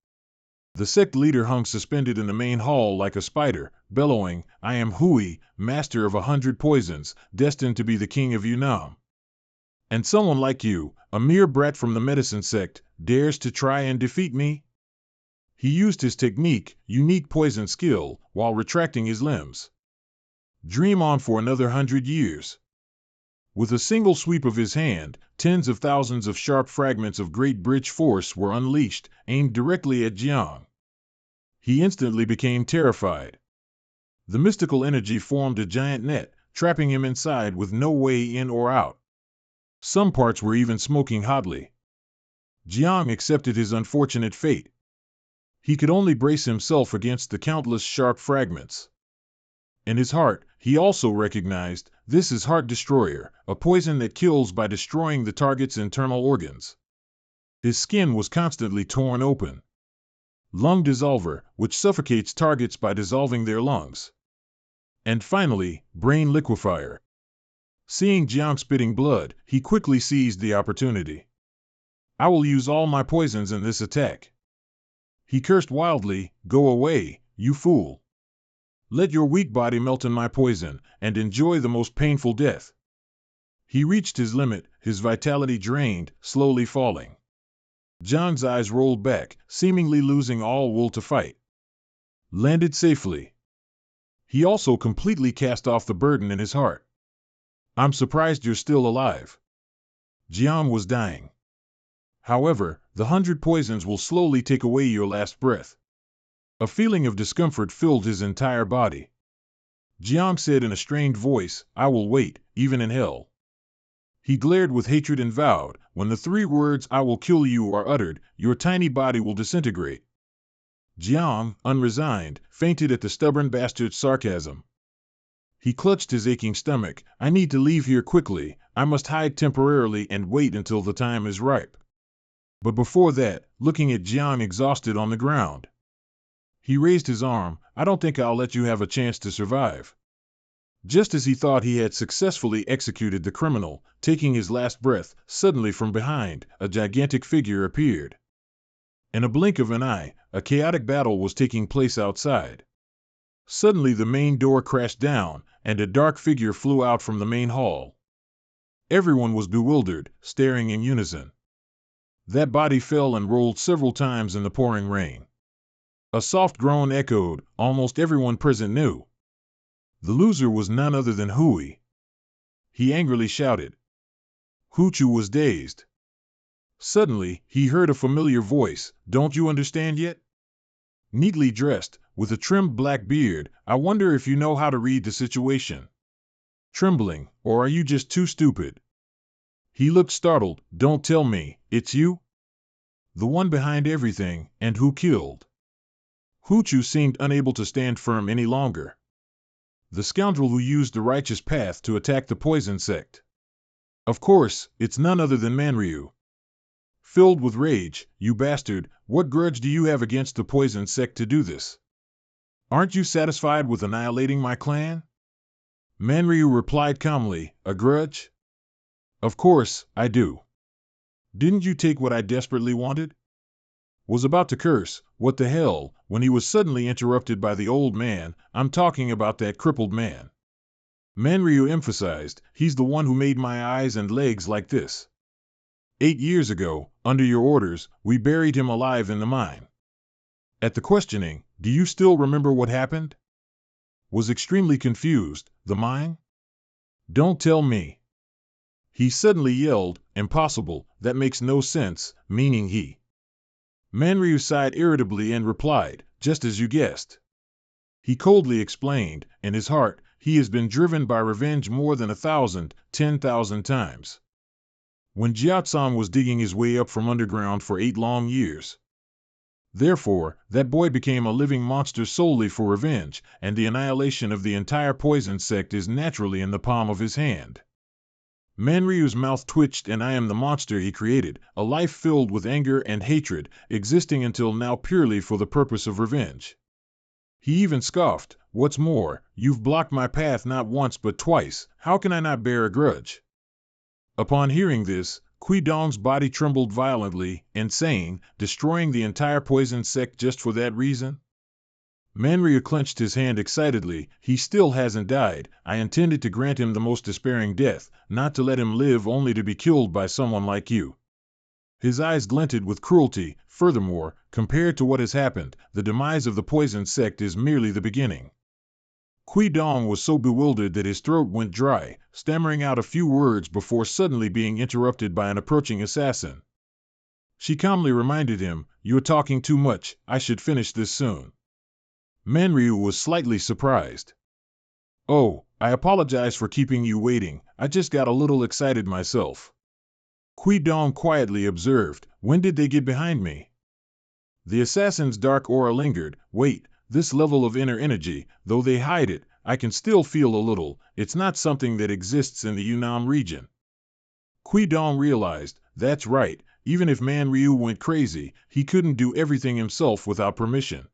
The sect leader hung suspended in the main hall like a spider, bellowing, I am Hui, master of 100 poisons, destined to be the king of Yunnan. And someone like you, a mere brat from the medicine sect, dares to try and defeat me? He used his technique, unique poison skill, while retracting his limbs. Dream on for another 100 years. With a single sweep of his hand, tens of thousands of sharp fragments of great bridge force were unleashed, aimed directly at Jiang. He instantly became terrified. The mystical energy formed a giant net, trapping him inside with no way in or out. Some parts were even smoking hotly. Jiang accepted his unfortunate fate. He could only brace himself against the countless sharp fragments. In his heart, He also recognized, this is Heart Destroyer, a poison that kills by destroying the target's internal organs. His skin was constantly torn open. Lung Dissolver, which suffocates targets by dissolving their lungs. And finally, Brain Liquefier. Seeing Jiang spitting blood, he quickly seized the opportunity. I will use all my poisons in this attack. He cursed wildly, go away, you fool. Let your weak body melt in my poison, and enjoy the most painful death. He reached his limit, his vitality drained, slowly falling. Jiang's eyes rolled back, seemingly losing all will to fight. Landed safely. He also completely cast off the burden in his heart. I'm surprised you're still alive. Jiang was dying. However, the 100 poisons will slowly take away your last breath. A feeling of discomfort filled his entire body. Jiang said in a strained voice, I will wait, even in hell. He glared with hatred and vowed, when the 3 words I will kill you are uttered, your tiny body will disintegrate. Jiang, unresigned, fainted at the stubborn bastard's sarcasm. He clutched his aching stomach. I need to leave here quickly. I must hide temporarily and wait until the time is ripe. But before that, looking at Jiang exhausted on the ground, he raised his arm. I don't think I'll let you have a chance to survive. Just as he thought he had successfully executed the criminal, taking his last breath, suddenly from behind, a gigantic figure appeared. In a blink of an eye, a chaotic battle was taking place outside. Suddenly the main door crashed down, and a dark figure flew out from the main hall. Everyone was bewildered, staring in unison. That body fell and rolled several times in the pouring rain. A soft groan echoed, almost everyone present knew. The loser was none other than Hui. He angrily shouted. Hu Chu was dazed. Suddenly, he heard a familiar voice, don't you understand yet? Neatly dressed, with a trimmed black beard, I wonder if you know how to read the situation. Trembling, or are you just too stupid? He looked startled, don't tell me, it's you? The one behind everything, and who killed? Hu Chu seemed unable to stand firm any longer. The scoundrel who used the righteous path to attack the poison sect. Of course, it's none other than Manhua. Filled with rage, you bastard, what grudge do you have against the poison sect to do this? Aren't you satisfied with annihilating my clan? Manhua replied calmly, a grudge? Of course, I do. Didn't you take what I desperately wanted? Was about to curse, what the hell, when he was suddenly interrupted by the old man, I'm talking about that crippled man. Manhua emphasized, he's the one who made my eyes and legs like this. 8 years ago, under your orders, we buried him alive in the mine. At the questioning, do you still remember what happened? Was extremely confused, the mine? Don't tell me. He suddenly yelled, impossible, that makes no sense, meaning he. Manhua sighed irritably and replied, just as you guessed. He coldly explained, in his heart, he has been driven by revenge more than 1,000, 10,000 times. When Jiatsang was digging his way up from underground for 8 long years. Therefore, that boy became a living monster solely for revenge, and the annihilation of the entire poison sect is naturally in the palm of his hand. Manryu's mouth twitched, and I am the monster he created, a life filled with anger and hatred, existing until now purely for the purpose of revenge. He even scoffed, what's more, you've blocked my path not once but twice, how can I not bear a grudge? Upon hearing this, Kui Dong's body trembled violently, insane, destroying the entire poison sect just for that reason? Manryu clenched his hand excitedly, he still hasn't died, I intended to grant him the most despairing death, not to let him live only to be killed by someone like you. His eyes glinted with cruelty, furthermore, compared to what has happened, the demise of the poison sect is merely the beginning. Kui Dong was so bewildered that his throat went dry, stammering out a few words before suddenly being interrupted by an approaching assassin. She calmly reminded him, you're talking too much, I should finish this soon. Manryu was slightly surprised. Oh, I apologize for keeping you waiting, I just got a little excited myself. Kui Dong quietly observed, when did they get behind me? The assassin's dark aura lingered, wait, this level of inner energy, though they hide it, I can still feel a little. It's not something that exists in the Yunnan region. Kui Dong realized, that's right, even if Man Ryu went crazy, he couldn't do everything himself without permission.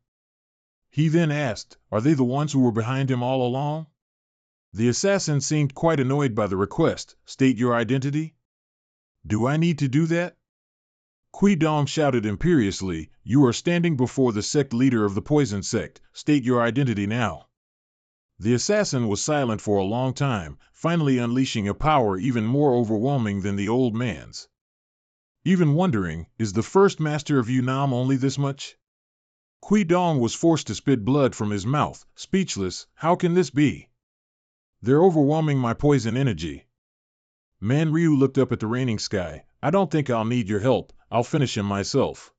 He then asked, are they the ones who were behind him all along? The assassin seemed quite annoyed by the request. State your identity? Do I need to do that? Kui Dong shouted imperiously, you are standing before the sect leader of the poison sect. State your identity now. The assassin was silent for a long time, finally unleashing a power even more overwhelming than the old man's. Even wondering, is the first master of Yunnan only this much? Kui Dong was forced to spit blood from his mouth, speechless. How can this be? They're overwhelming my poison energy. Man Ryu looked up at the raining sky. I don't think I'll need your help. I'll finish him myself.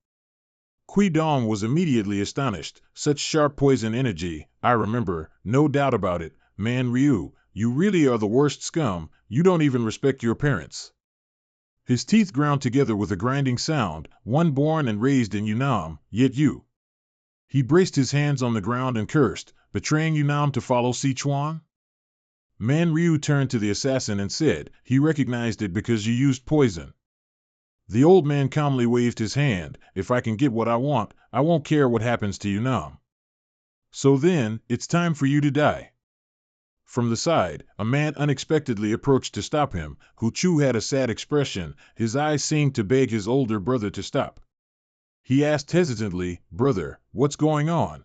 Kui Dong was immediately astonished. Such sharp poison energy, I remember, no doubt about it. Man Ryu, you really are the worst scum. You don't even respect your parents. His teeth ground together with a grinding sound, one born and raised in Yunnan, yet you. He braced his hands on the ground and cursed, betraying Yunnan to follow Sichuan? Man Ryu turned to the assassin and said, he recognized it because you used poison. The old man calmly waved his hand, if I can get what I want, I won't care what happens to Yunnan. So then, it's time for you to die. From the side, a man unexpectedly approached to stop him. Hu Chu had a sad expression, his eyes seemed to beg his older brother to stop. He asked hesitantly, brother, what's going on?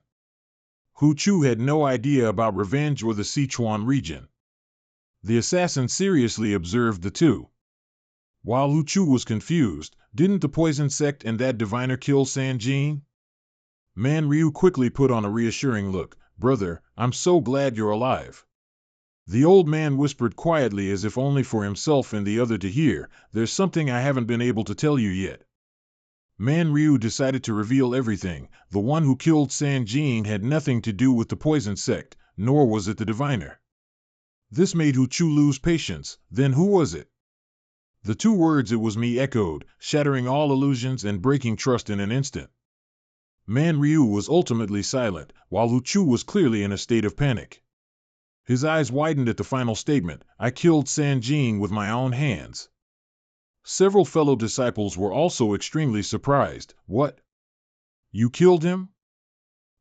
Hu Chu had no idea about revenge or the Sichuan region. The assassin seriously observed the two. While Hu Chu was confused, didn't the poison sect and that diviner kill San Jin? Man Ryu quickly put on a reassuring look. Brother, I'm so glad you're alive. The old man whispered quietly as if only for himself and the other to hear, there's something I haven't been able to tell you yet. Man Ryu decided to reveal everything. The one who killed San Jin had nothing to do with the poison sect, nor was it the diviner. This made Hu Chu lose patience. Then who was it? The two words it was me echoed, shattering all illusions and breaking trust in an instant. Man Ryu was ultimately silent, while Hu Chu was clearly in a state of panic. His eyes widened at the final statement, I killed San Jin with my own hands. Several fellow disciples were also extremely surprised. What? You killed him?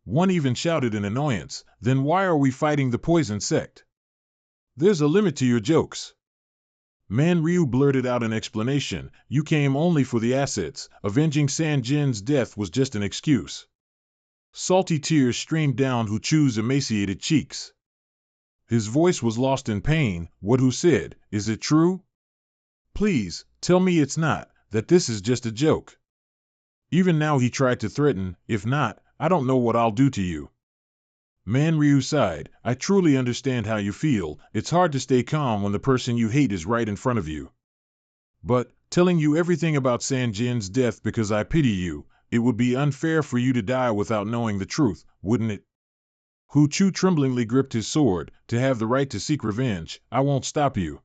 One even shouted in annoyance, then why are we fighting the poison sect? There's a limit to your jokes. Man Ryu blurted out an explanation, you came only for the assets, avenging San Jin's death was just an excuse. Salty tears streamed down Hu Chu's emaciated cheeks. His voice was lost in pain. What Hu said, is it true? Please, tell me it's not, that this is just a joke. Even now he tried to threaten, if not, I don't know what I'll do to you. Man Ryu sighed, I truly understand how you feel, it's hard to stay calm when the person you hate is right in front of you. But, telling you everything about San Jin's death because I pity you, it would be unfair for you to die without knowing the truth, wouldn't it? Hu Chu tremblingly gripped his sword, to have the right to seek revenge, I won't stop you.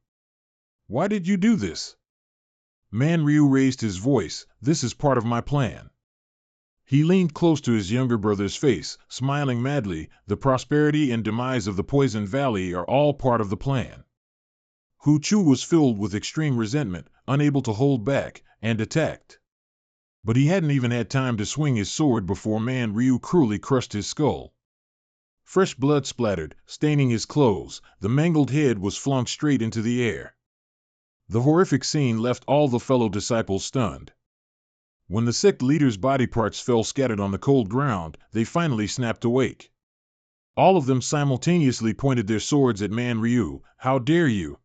Why did you do this? Man Ryu raised his voice, this is part of my plan. He leaned close to his younger brother's face, smiling madly, the prosperity and demise of the Poison Valley are all part of the plan. Hu Chu was filled with extreme resentment, unable to hold back, and attacked. But he hadn't even had time to swing his sword before Man Ryu cruelly crushed his skull. Fresh blood splattered, staining his clothes, the mangled head was flung straight into the air. The horrific scene left all the fellow disciples stunned. When the sect leader's body parts fell scattered on the cold ground, they finally snapped awake. All of them simultaneously pointed their swords at Man Ryu. How dare you?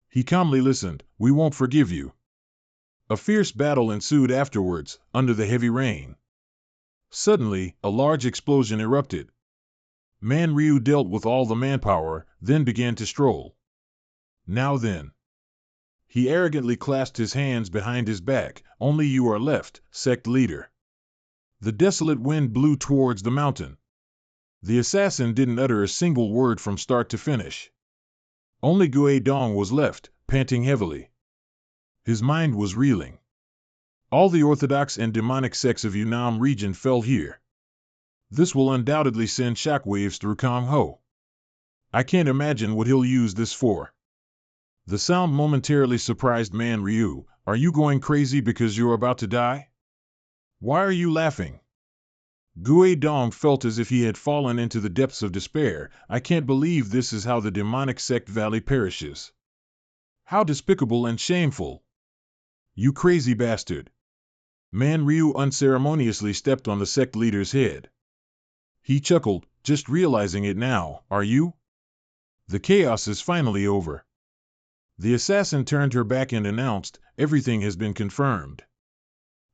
He calmly listened, we won't forgive you. A fierce battle ensued afterwards, under the heavy rain. Suddenly, a large explosion erupted. Man Ryu dealt with all the manpower, then began to stroll. Now then. He arrogantly clasped his hands behind his back, only you are left, sect leader. The desolate wind blew towards the mountain. The assassin didn't utter a single word from start to finish. Only Gue Dong was left, panting heavily. His mind was reeling. All the orthodox and demonic sects of Yunnan region fell here. This will undoubtedly send shockwaves through Kong Ho. I can't imagine what he'll use this for. The sound momentarily surprised Man Ryu. Are you going crazy because you're about to die? Why are you laughing? Gue Dong felt as if he had fallen into the depths of despair. I can't believe this is how the demonic sect valley perishes. How despicable and shameful. You crazy bastard. Man Ryu unceremoniously stepped on the sect leader's head. He chuckled, just realizing it now. Are you? The chaos is finally over. The assassin turned her back and announced, everything has been confirmed.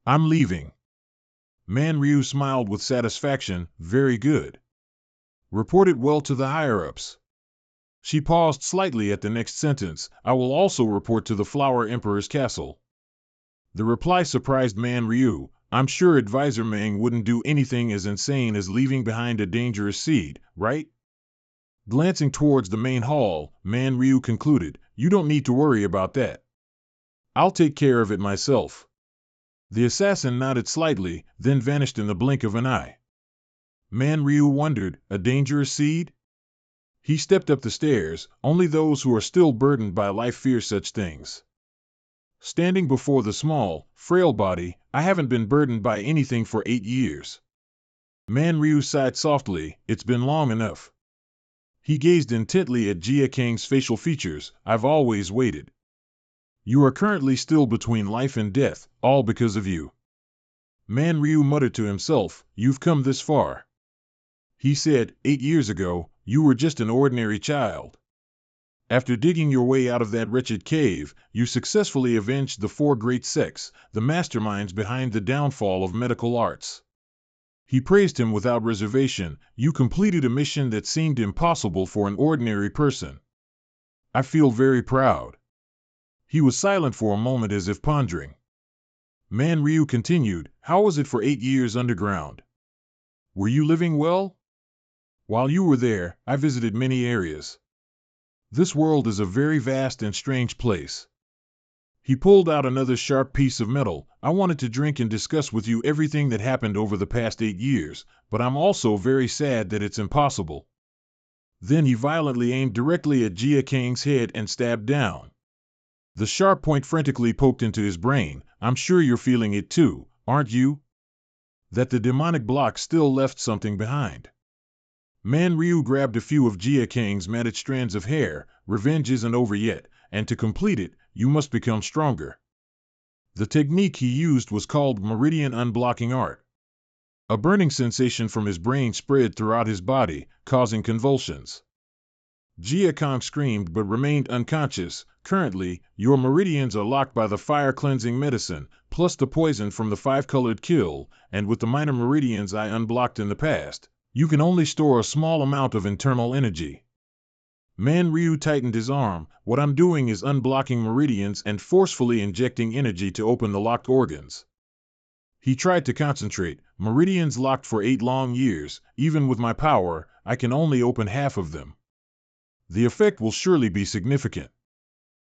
I'm leaving. Man Ryu smiled with satisfaction. Very good. Report it well to the higher-ups. She paused slightly at the next sentence. I will also report to the Flower Emperor's castle. The reply surprised Man Ryu. I'm sure Advisor Meng wouldn't do anything as insane as leaving behind a dangerous seed, right? Glancing towards the main hall, Man Ryu concluded, you don't need to worry about that. I'll take care of it myself. The assassin nodded slightly, then vanished in the blink of an eye. Man Ryu wondered, a dangerous seed? He stepped up the stairs. Only those who are still burdened by life fear such things. Standing before the small, frail body, I haven't been burdened by anything for 8 years. Man Ryu sighed softly, it's been long enough. He gazed intently at Jia Kang's facial features. I've always waited. You are currently still between life and death, all because of you. Man Ryu muttered to himself, you've come this far. He said, 8 years ago, you were just an ordinary child. After digging your way out of that wretched cave, you successfully avenged the 4 great sects, the masterminds behind the downfall of medical arts. He praised him without reservation. You completed a mission that seemed impossible for an ordinary person. I feel very proud. He was silent for a moment as if pondering. Man Ryu continued, how was it for 8 years underground? Were you living well? While you were there, I visited many areas. This world is a very vast and strange place. He pulled out another sharp piece of metal. I wanted to drink and discuss with you everything that happened over the past 8 years, but I'm also very sad that it's impossible. Then he violently aimed directly at Jia Kang's head and stabbed down. The sharp point frantically poked into his brain. I'm sure you're feeling it too, aren't you? That the demonic block still left something behind. Man Ryu grabbed a few of Jia Kang's matted strands of hair. Revenge isn't over yet, and to complete it, you must become stronger. The technique he used was called Meridian Unblocking Art. A burning sensation from his brain spread throughout his body, causing convulsions. Jia Kang screamed but remained unconscious. Currently, your meridians are locked by the fire-cleansing medicine, plus the poison from the 5-colored kill, and with the minor meridians I unblocked in the past, you can only store a small amount of internal energy. Man Ryu tightened his arm. What I'm doing is unblocking meridians and forcefully injecting energy to open the locked organs. He tried to concentrate. Meridians locked for 8 long years. Even with my power, I can only open half of them. The effect will surely be significant.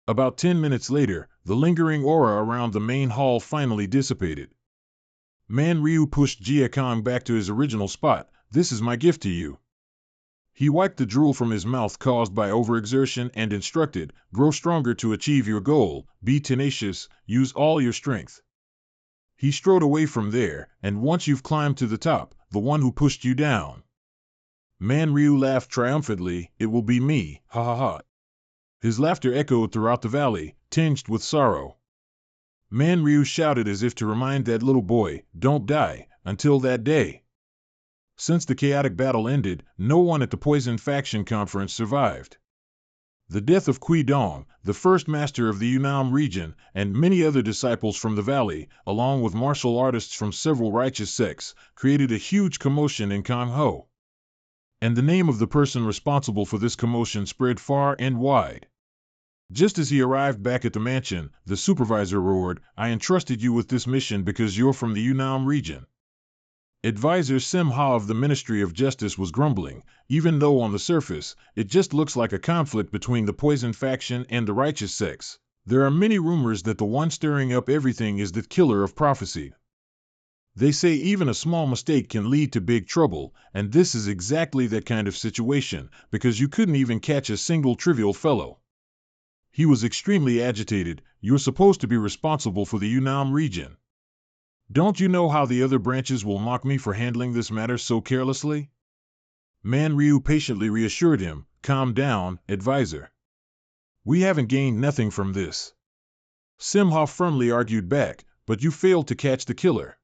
About 10 minutes later, the lingering aura around the main hall finally dissipated. Man Ryu pushed Jia Kang back to his original spot. This is my gift to you. He wiped the drool from his mouth caused by overexertion and instructed, grow stronger to achieve your goal, be tenacious, use all your strength. He strode away from there, and once you've climbed to the top, the one who pushed you down. Man Ryu laughed triumphantly, it will be me, ha ha ha. His laughter echoed throughout the valley, tinged with sorrow. Man Ryu shouted as if to remind that little boy, don't die, until that day. Since the chaotic battle ended, no one at the Poison Faction Conference survived. The death of Kui Dong, the first master of the Yunnan region, and many other disciples from the valley, along with martial artists from several righteous sects, created a huge commotion in Kangho. And the name of the person responsible for this commotion spread far and wide. Just as he arrived back at the mansion, the supervisor roared, I entrusted you with this mission because you're from the Yunnan region. Advisor Sim Ha of the Ministry of Justice was grumbling, even though on the surface, it just looks like a conflict between the Poison Faction and the righteous sects. There are many rumors that the one stirring up everything is the killer of prophecy. They say even a small mistake can lead to big trouble, and this is exactly that kind of situation, because you couldn't even catch a single trivial fellow. He was extremely agitated. You're supposed to be responsible for the Yunnan region. Don't you know how the other branches will mock me for handling this matter so carelessly? Man Ryu patiently reassured him, calm down, advisor. We haven't gained nothing from this. Simha firmly argued back, but you failed to catch the killer.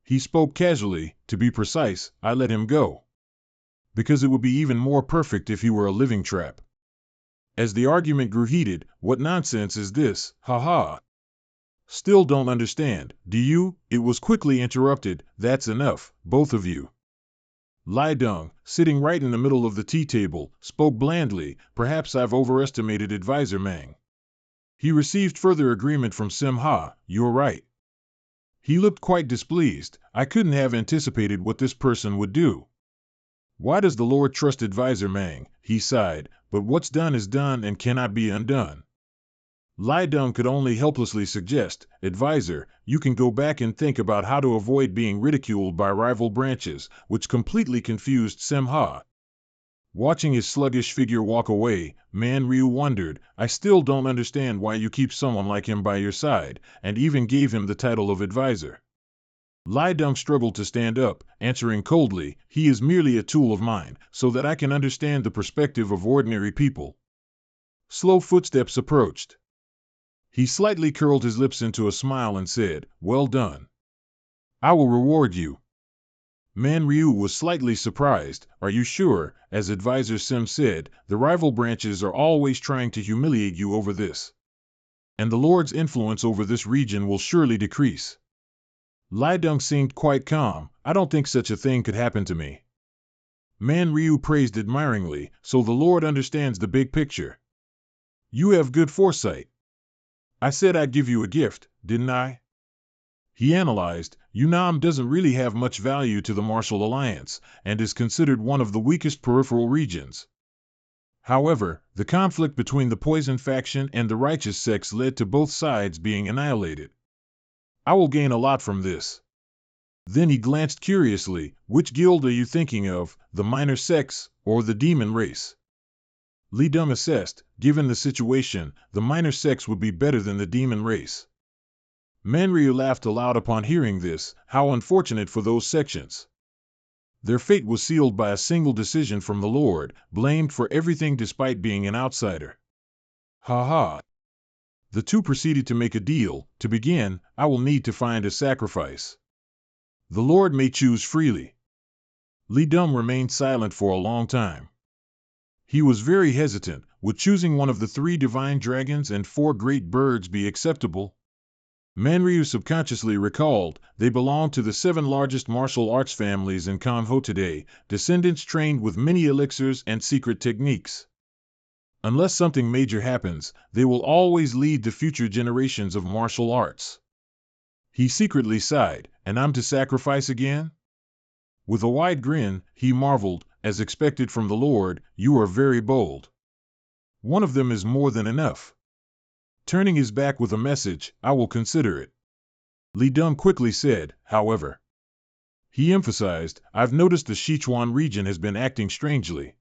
He spoke casually. To be precise, I let him go. Because it would be even more perfect if he were a living trap. As the argument grew heated, what nonsense is this, ha ha. Still don't understand, do you? It was quickly interrupted. That's enough, both of you. Lai Deng, sitting right in the middle of the tea table, spoke blandly. Perhaps I've overestimated Advisor Mang. He received further agreement from Simha. You're right. He looked quite displeased. I couldn't have anticipated what this person would do. Why does the Lord trust Advisor Mang? He sighed, but what's done is done and cannot be undone. Lai Deng could only helplessly suggest, Advisor, you can go back and think about how to avoid being ridiculed by rival branches, which completely confused Simha. Watching his sluggish figure walk away, Man Ryu wondered, I still don't understand why you keep someone like him by your side, and even gave him the title of advisor. Lai Deng struggled to stand up, answering coldly, he is merely a tool of mine, so that I can understand the perspective of ordinary people. Slow footsteps approached. He slightly curled his lips into a smile and said, well done. I will reward you. Man Ryu was slightly surprised. Are you sure? As Advisor Sim said, the rival branches are always trying to humiliate you over this. And the Lord's influence over this region will surely decrease. Lai Deng seemed quite calm. I don't think such a thing could happen to me. Man Ryu praised admiringly, so the Lord understands the big picture. You have good foresight. I said I'd give you a gift, didn't I? He analyzed, Yunnan doesn't really have much value to the Martial Alliance, and is considered one of the weakest peripheral regions. However, the conflict between the Poison faction and the Righteous sects led to both sides being annihilated. I will gain a lot from this. Then he glanced curiously, which guild are you thinking of, the minor sects, or the demon race? Li Deng assessed, given the situation, the minor sects would be better than the demon race. Man Ryu laughed aloud upon hearing this, how unfortunate for those sections. Their fate was sealed by a single decision from the Lord, blamed for everything despite being an outsider. Ha ha. The two proceeded to make a deal. To begin, I will need to find a sacrifice. The Lord may choose freely. Li Deng remained silent for a long time. He was very hesitant. Would choosing one of the 3 divine dragons and 4 great birds be acceptable? Man Ryu subconsciously recalled, they belong to the 7 largest martial arts families in Kanho today, descendants trained with many elixirs and secret techniques. Unless something major happens, they will always lead the future generations of martial arts. He secretly sighed, and I'm to sacrifice again? With a wide grin, he marveled, as expected from the Lord, you are very bold. One of them is more than enough. Turning his back with a message, I will consider it. Li Deng quickly said, however. He emphasized, I've noticed the Sichuan region has been acting strangely.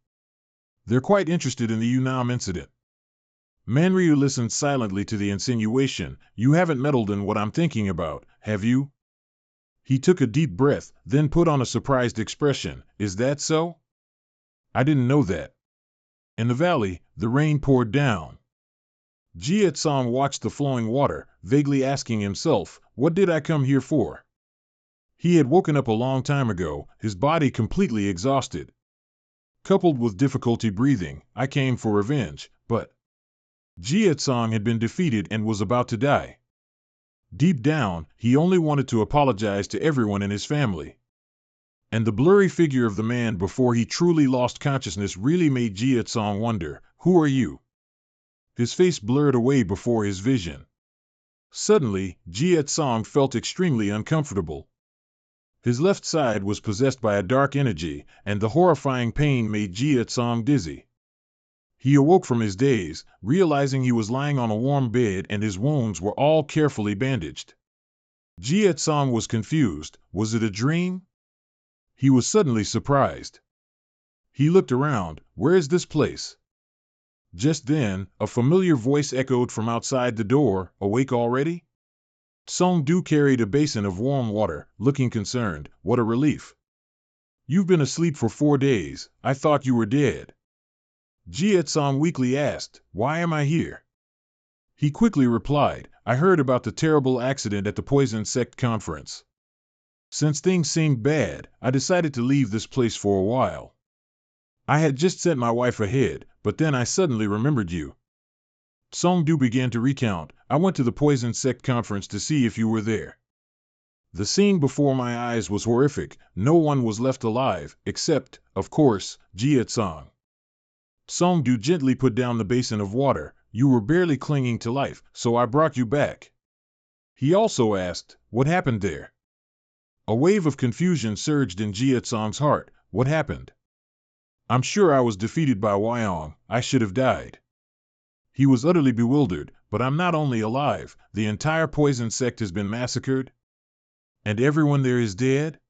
They're quite interested in the Yunnan incident. Man Ryu listened silently to the insinuation, you haven't meddled in what I'm thinking about, have you? He took a deep breath, then put on a surprised expression, is that so? I didn't know that. In the valley, the rain poured down. Jie Tsang watched the flowing water, vaguely asking himself, what did I come here for? He had woken up a long time ago, his body completely exhausted. Coupled with difficulty breathing, I came for revenge, but Jie Tsang had been defeated and was about to die. Deep down, he only wanted to apologize to everyone in his family. And the blurry figure of the man before he truly lost consciousness really made Jie Tsang wonder, who are you? His face blurred away before his vision. Suddenly, Jie Tsang felt extremely uncomfortable. His left side was possessed by a dark energy, and the horrifying pain made Jie Tsang dizzy. He awoke from his daze, realizing he was lying on a warm bed and his wounds were all carefully bandaged. Jiet Song was confused. Was it a dream? He was suddenly surprised. He looked around. Where is this place? Just then, a familiar voice echoed from outside the door. Awake already? Song Du carried a basin of warm water, looking concerned. What a relief. You've been asleep for 4 days. I thought you were dead. Jiet Song weakly asked, Why am I here? He quickly replied, I heard about the terrible accident at the Poison Sect conference. Since things seemed bad, I decided to leave this place for a while. I had just sent my wife ahead, but then I suddenly remembered you. Song Du began to recount, I went to the Poison Sect conference to see if you were there. The scene before my eyes was horrific. No one was left alive, except, of course, Jiet Song. Song Du gently put down the basin of water. You were barely clinging to life, so I brought you back. He also asked, what happened there? A wave of confusion surged in Jiet Song's heart. What happened? I'm sure I was defeated by Wyong. I should have died. He was utterly bewildered, but I'm not only alive, the entire Poison Sect has been massacred. And everyone there is dead?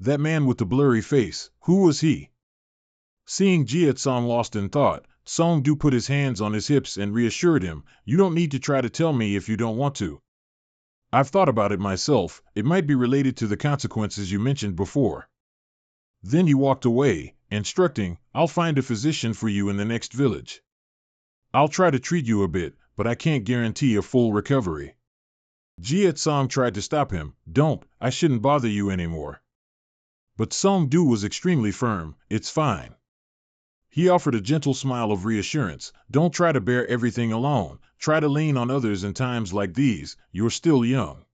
That man with the blurry face, who was he? Seeing Jiet Song lost in thought, Song Du put his hands on his hips and reassured him, you don't need to try to tell me if you don't want to. I've thought about it myself. It might be related to the consequences you mentioned before. Then he walked away, instructing, I'll find a physician for you in the next village. I'll try to treat you a bit, but I can't guarantee a full recovery. Jiet Song tried to stop him. Don't, I shouldn't bother you anymore. But Song Du was extremely firm. It's fine. He offered a gentle smile of reassurance. Don't try to bear everything alone. Try to lean on others in times like these. You're still young.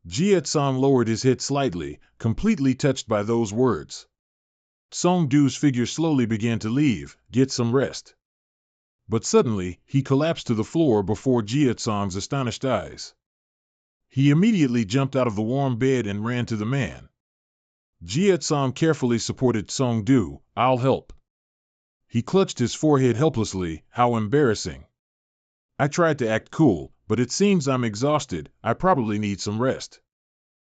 Jiet Song lowered his head slightly, completely touched by those words. Song Du's figure slowly began to leave. Get some rest. But suddenly, he collapsed to the floor before Jiet Song's astonished eyes. He immediately jumped out of the warm bed and ran to the man. Jiet Song carefully supported Song Du. I'll help. He clutched his forehead helplessly. How embarrassing. I tried to act cool, but it seems I'm exhausted. I probably need some rest.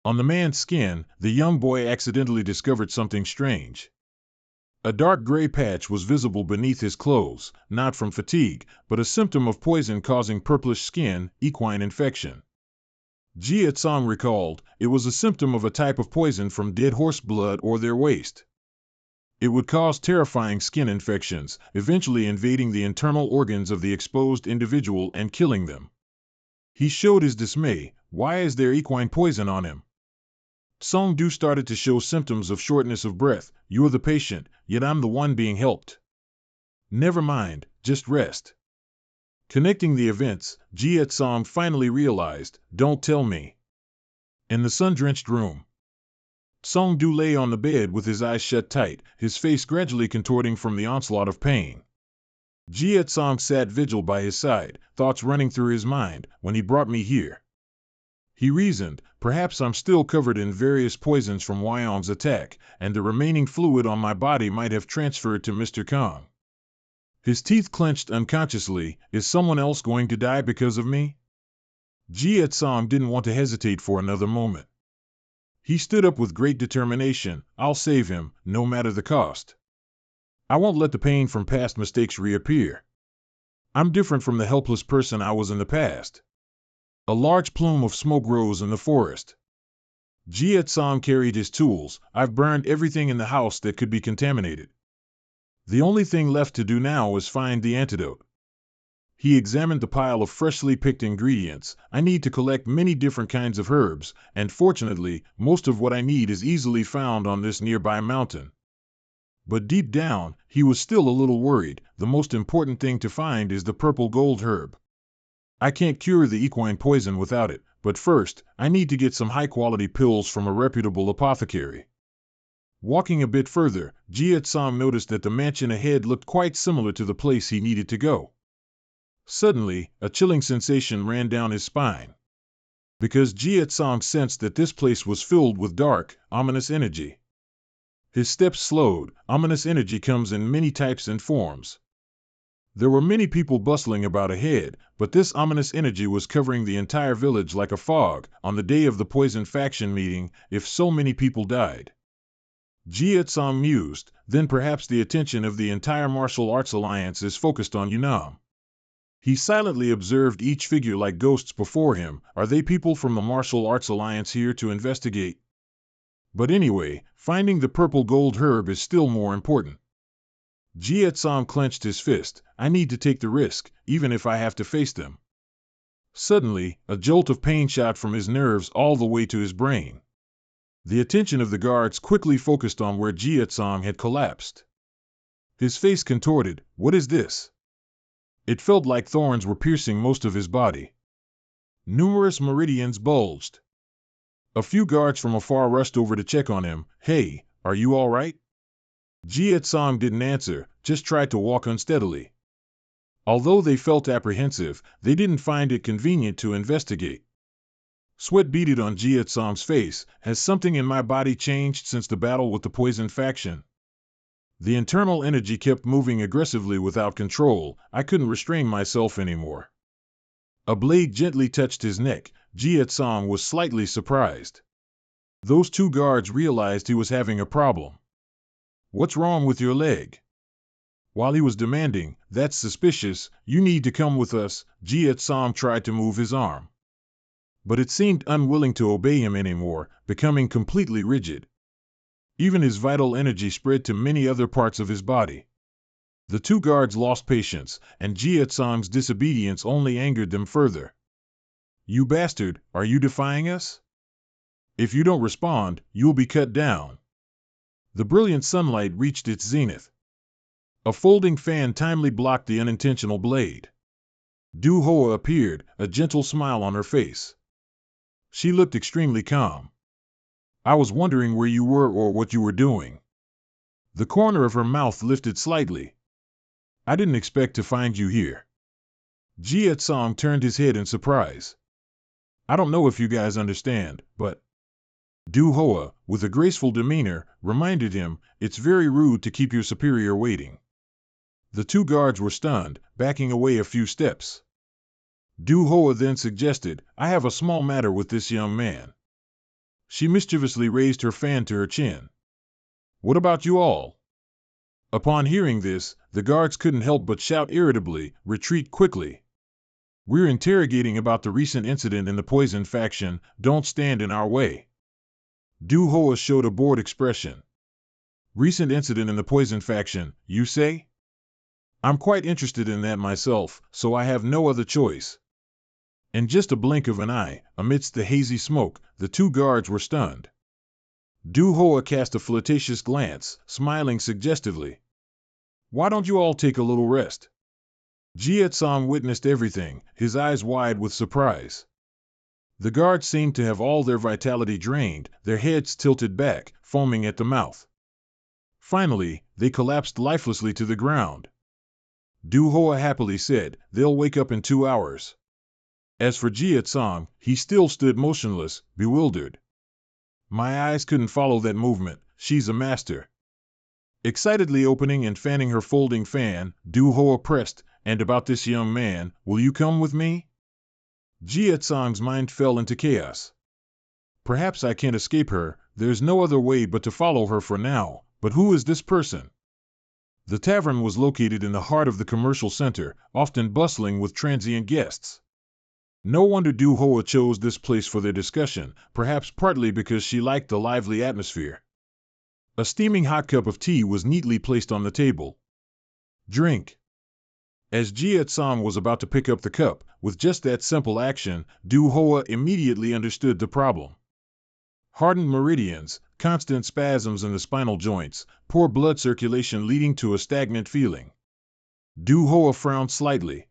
On the man's skin, the young boy accidentally discovered something strange. A dark gray patch was visible beneath his clothes, not from fatigue, but a symptom of poison causing purplish skin, equine infection. Jiet Song recalled, it was a symptom of a type of poison from dead horse blood or their waste. It would cause terrifying skin infections, eventually invading the internal organs of the exposed individual and killing them. He showed his dismay. Why is there equine poison on him? Song Du started to show symptoms of shortness of breath. You're the patient, yet I'm the one being helped. Never mind, just rest. Connecting the events, Jiet Song finally realized, don't tell me. In the sun-drenched room, Song Du lay on the bed with his eyes shut tight, his face gradually contorting from the onslaught of pain. Jiet Song sat vigil by his side, thoughts running through his mind. When he brought me here, he reasoned, perhaps I'm still covered in various poisons from Wyong's attack, and the remaining fluid on my body might have transferred to Mr. Kong. His teeth clenched unconsciously. Is someone else going to die because of me? Jiet Song didn't want to hesitate for another moment. He stood up with great determination. I'll save him, no matter the cost. I won't let the pain from past mistakes reappear. I'm different from the helpless person I was in the past. A large plume of smoke rose in the forest. Jiet Song carried his tools. I've burned everything in the house that could be contaminated. The only thing left to do now is find the antidote. He examined the pile of freshly picked ingredients. I need to collect many different kinds of herbs, and fortunately, most of what I need is easily found on this nearby mountain. But deep down, he was still a little worried. The most important thing to find is the purple gold herb. I can't cure the equine poison without it, but first, I need to get some high-quality pills from a reputable apothecary. Walking a bit further, Jiet Song noticed that the mansion ahead looked quite similar to the place he needed to go. Suddenly, a chilling sensation ran down his spine. Because Jiet Song sensed that this place was filled with dark, ominous energy. His steps slowed. Ominous energy comes in many types and forms. There were many people bustling about ahead, but this ominous energy was covering the entire village like a fog on the day of the poison faction meeting. If so many people died, Jia Tsang mused, then perhaps the attention of the entire martial arts alliance is focused on Yunnan. He silently observed each figure like ghosts before him. Are they people from the martial arts alliance here to investigate? But anyway, finding the purple gold herb is still more important. Jia Tsang clenched his fist. I need to take the risk, even if I have to face them. Suddenly, a jolt of pain shot from his nerves all the way to his brain. The attention of the guards quickly focused on where Jia Tsang had collapsed. His face contorted. What is this? It felt like thorns were piercing most of his body. Numerous meridians bulged. A few guards from afar rushed over to check on him. Hey, are you all right? Jia Tsang didn't answer, just tried to walk unsteadily. Although they felt apprehensive, they didn't find it convenient to investigate. Sweat beaded on Jia Tsang's face. Has something in my body changed since the battle with the poison faction? The internal energy kept moving aggressively without control. I couldn't restrain myself anymore. A blade gently touched his neck. Jia Tsang was slightly surprised. Those two guards realized he was having a problem. What's wrong with your leg? While he was demanding, that's suspicious, you need to come with us, Jia Tsang tried to move his arm. But it seemed unwilling to obey him anymore, becoming completely rigid. Even his vital energy spread to many other parts of his body. The two guards lost patience, and Jia Tsang's disobedience only angered them further. You bastard, are you defying us? If you don't respond, you'll be cut down. The brilliant sunlight reached its zenith. A folding fan timely blocked the unintentional blade. Du Hoa appeared, a gentle smile on her face. She looked extremely calm. I was wondering where you were or what you were doing. The corner of her mouth lifted slightly. I didn't expect to find you here. Jia Tsang turned his head in surprise. I don't know if you guys understand, but... Du Hoa, with a graceful demeanor, reminded him, it's very rude to keep your superior waiting. The two guards were stunned, backing away a few steps. Du Hoa then suggested, I have a small matter with this young man. She mischievously raised her fan to her chin. What about you all? Upon hearing this, the guards couldn't help but shout irritably, retreat quickly. We're interrogating about the recent incident in the poison faction, don't stand in our way. Du Hoa showed a bored expression. Recent incident in the poison faction, you say? I'm quite interested in that myself, so I have no other choice. In just a blink of an eye, amidst the hazy smoke, the two guards were stunned. Du Hoa cast a flirtatious glance, smiling suggestively. Why don't you all take a little rest? Jia Tsang witnessed everything, his eyes wide with surprise. The guards seemed to have all their vitality drained, their heads tilted back, foaming at the mouth. Finally, they collapsed lifelessly to the ground. Du Hoa happily said, they'll wake up in 2 hours. As for Jia Tsang, he still stood motionless, bewildered. My eyes couldn't follow that movement, she's a master. Excitedly opening and fanning her folding fan, Du Hoa pressed, and about this young man, will you come with me? Jia Tsang's mind fell into chaos. Perhaps I can't escape her, there's no other way but to follow her for now, but who is this person? The tavern was located in the heart of the commercial center, often bustling with transient guests. No wonder Du Hoa chose this place for their discussion, perhaps partly because she liked the lively atmosphere. A steaming hot cup of tea was neatly placed on the table. Drink. As Jia Tsang was about to pick up the cup, with just that simple action, Du Hoa immediately understood the problem. Hardened meridians, constant spasms in the spinal joints, poor blood circulation leading to a stagnant feeling. Du Hoa frowned slightly.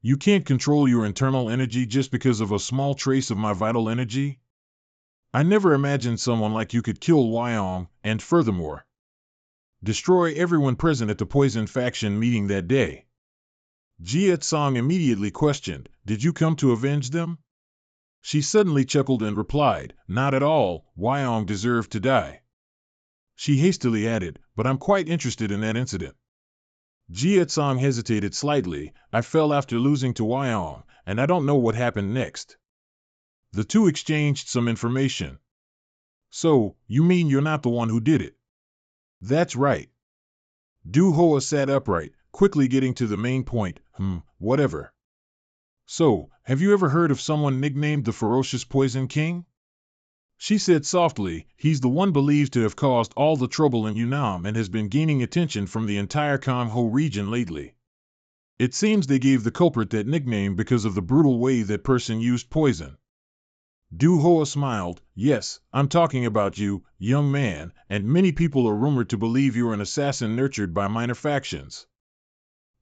You can't control your internal energy just because of a small trace of my vital energy? I never imagined someone like you could kill Wyong, and furthermore, destroy everyone present at the poison faction meeting that day. Jia Tsang immediately questioned, did you come to avenge them? She suddenly chuckled and replied, not at all, Wyong deserved to die. She hastily added, but I'm quite interested in that incident. Jietsong hesitated slightly. I fell after losing to Wyong, and I don't know what happened next. The two exchanged some information. So, you mean you're not the one who did it? That's right. Du Hoa sat upright, quickly getting to the main point. Whatever. So, have you ever heard of someone nicknamed the Ferocious Poison King? She said softly. He's the one believed to have caused all the trouble in Yunnan and has been gaining attention from the entire Kangho region lately. It seems they gave the culprit that nickname because of the brutal way that person used poison. Du Hoa smiled. Yes, I'm talking about you, young man, and many people are rumored to believe you're an assassin nurtured by minor factions.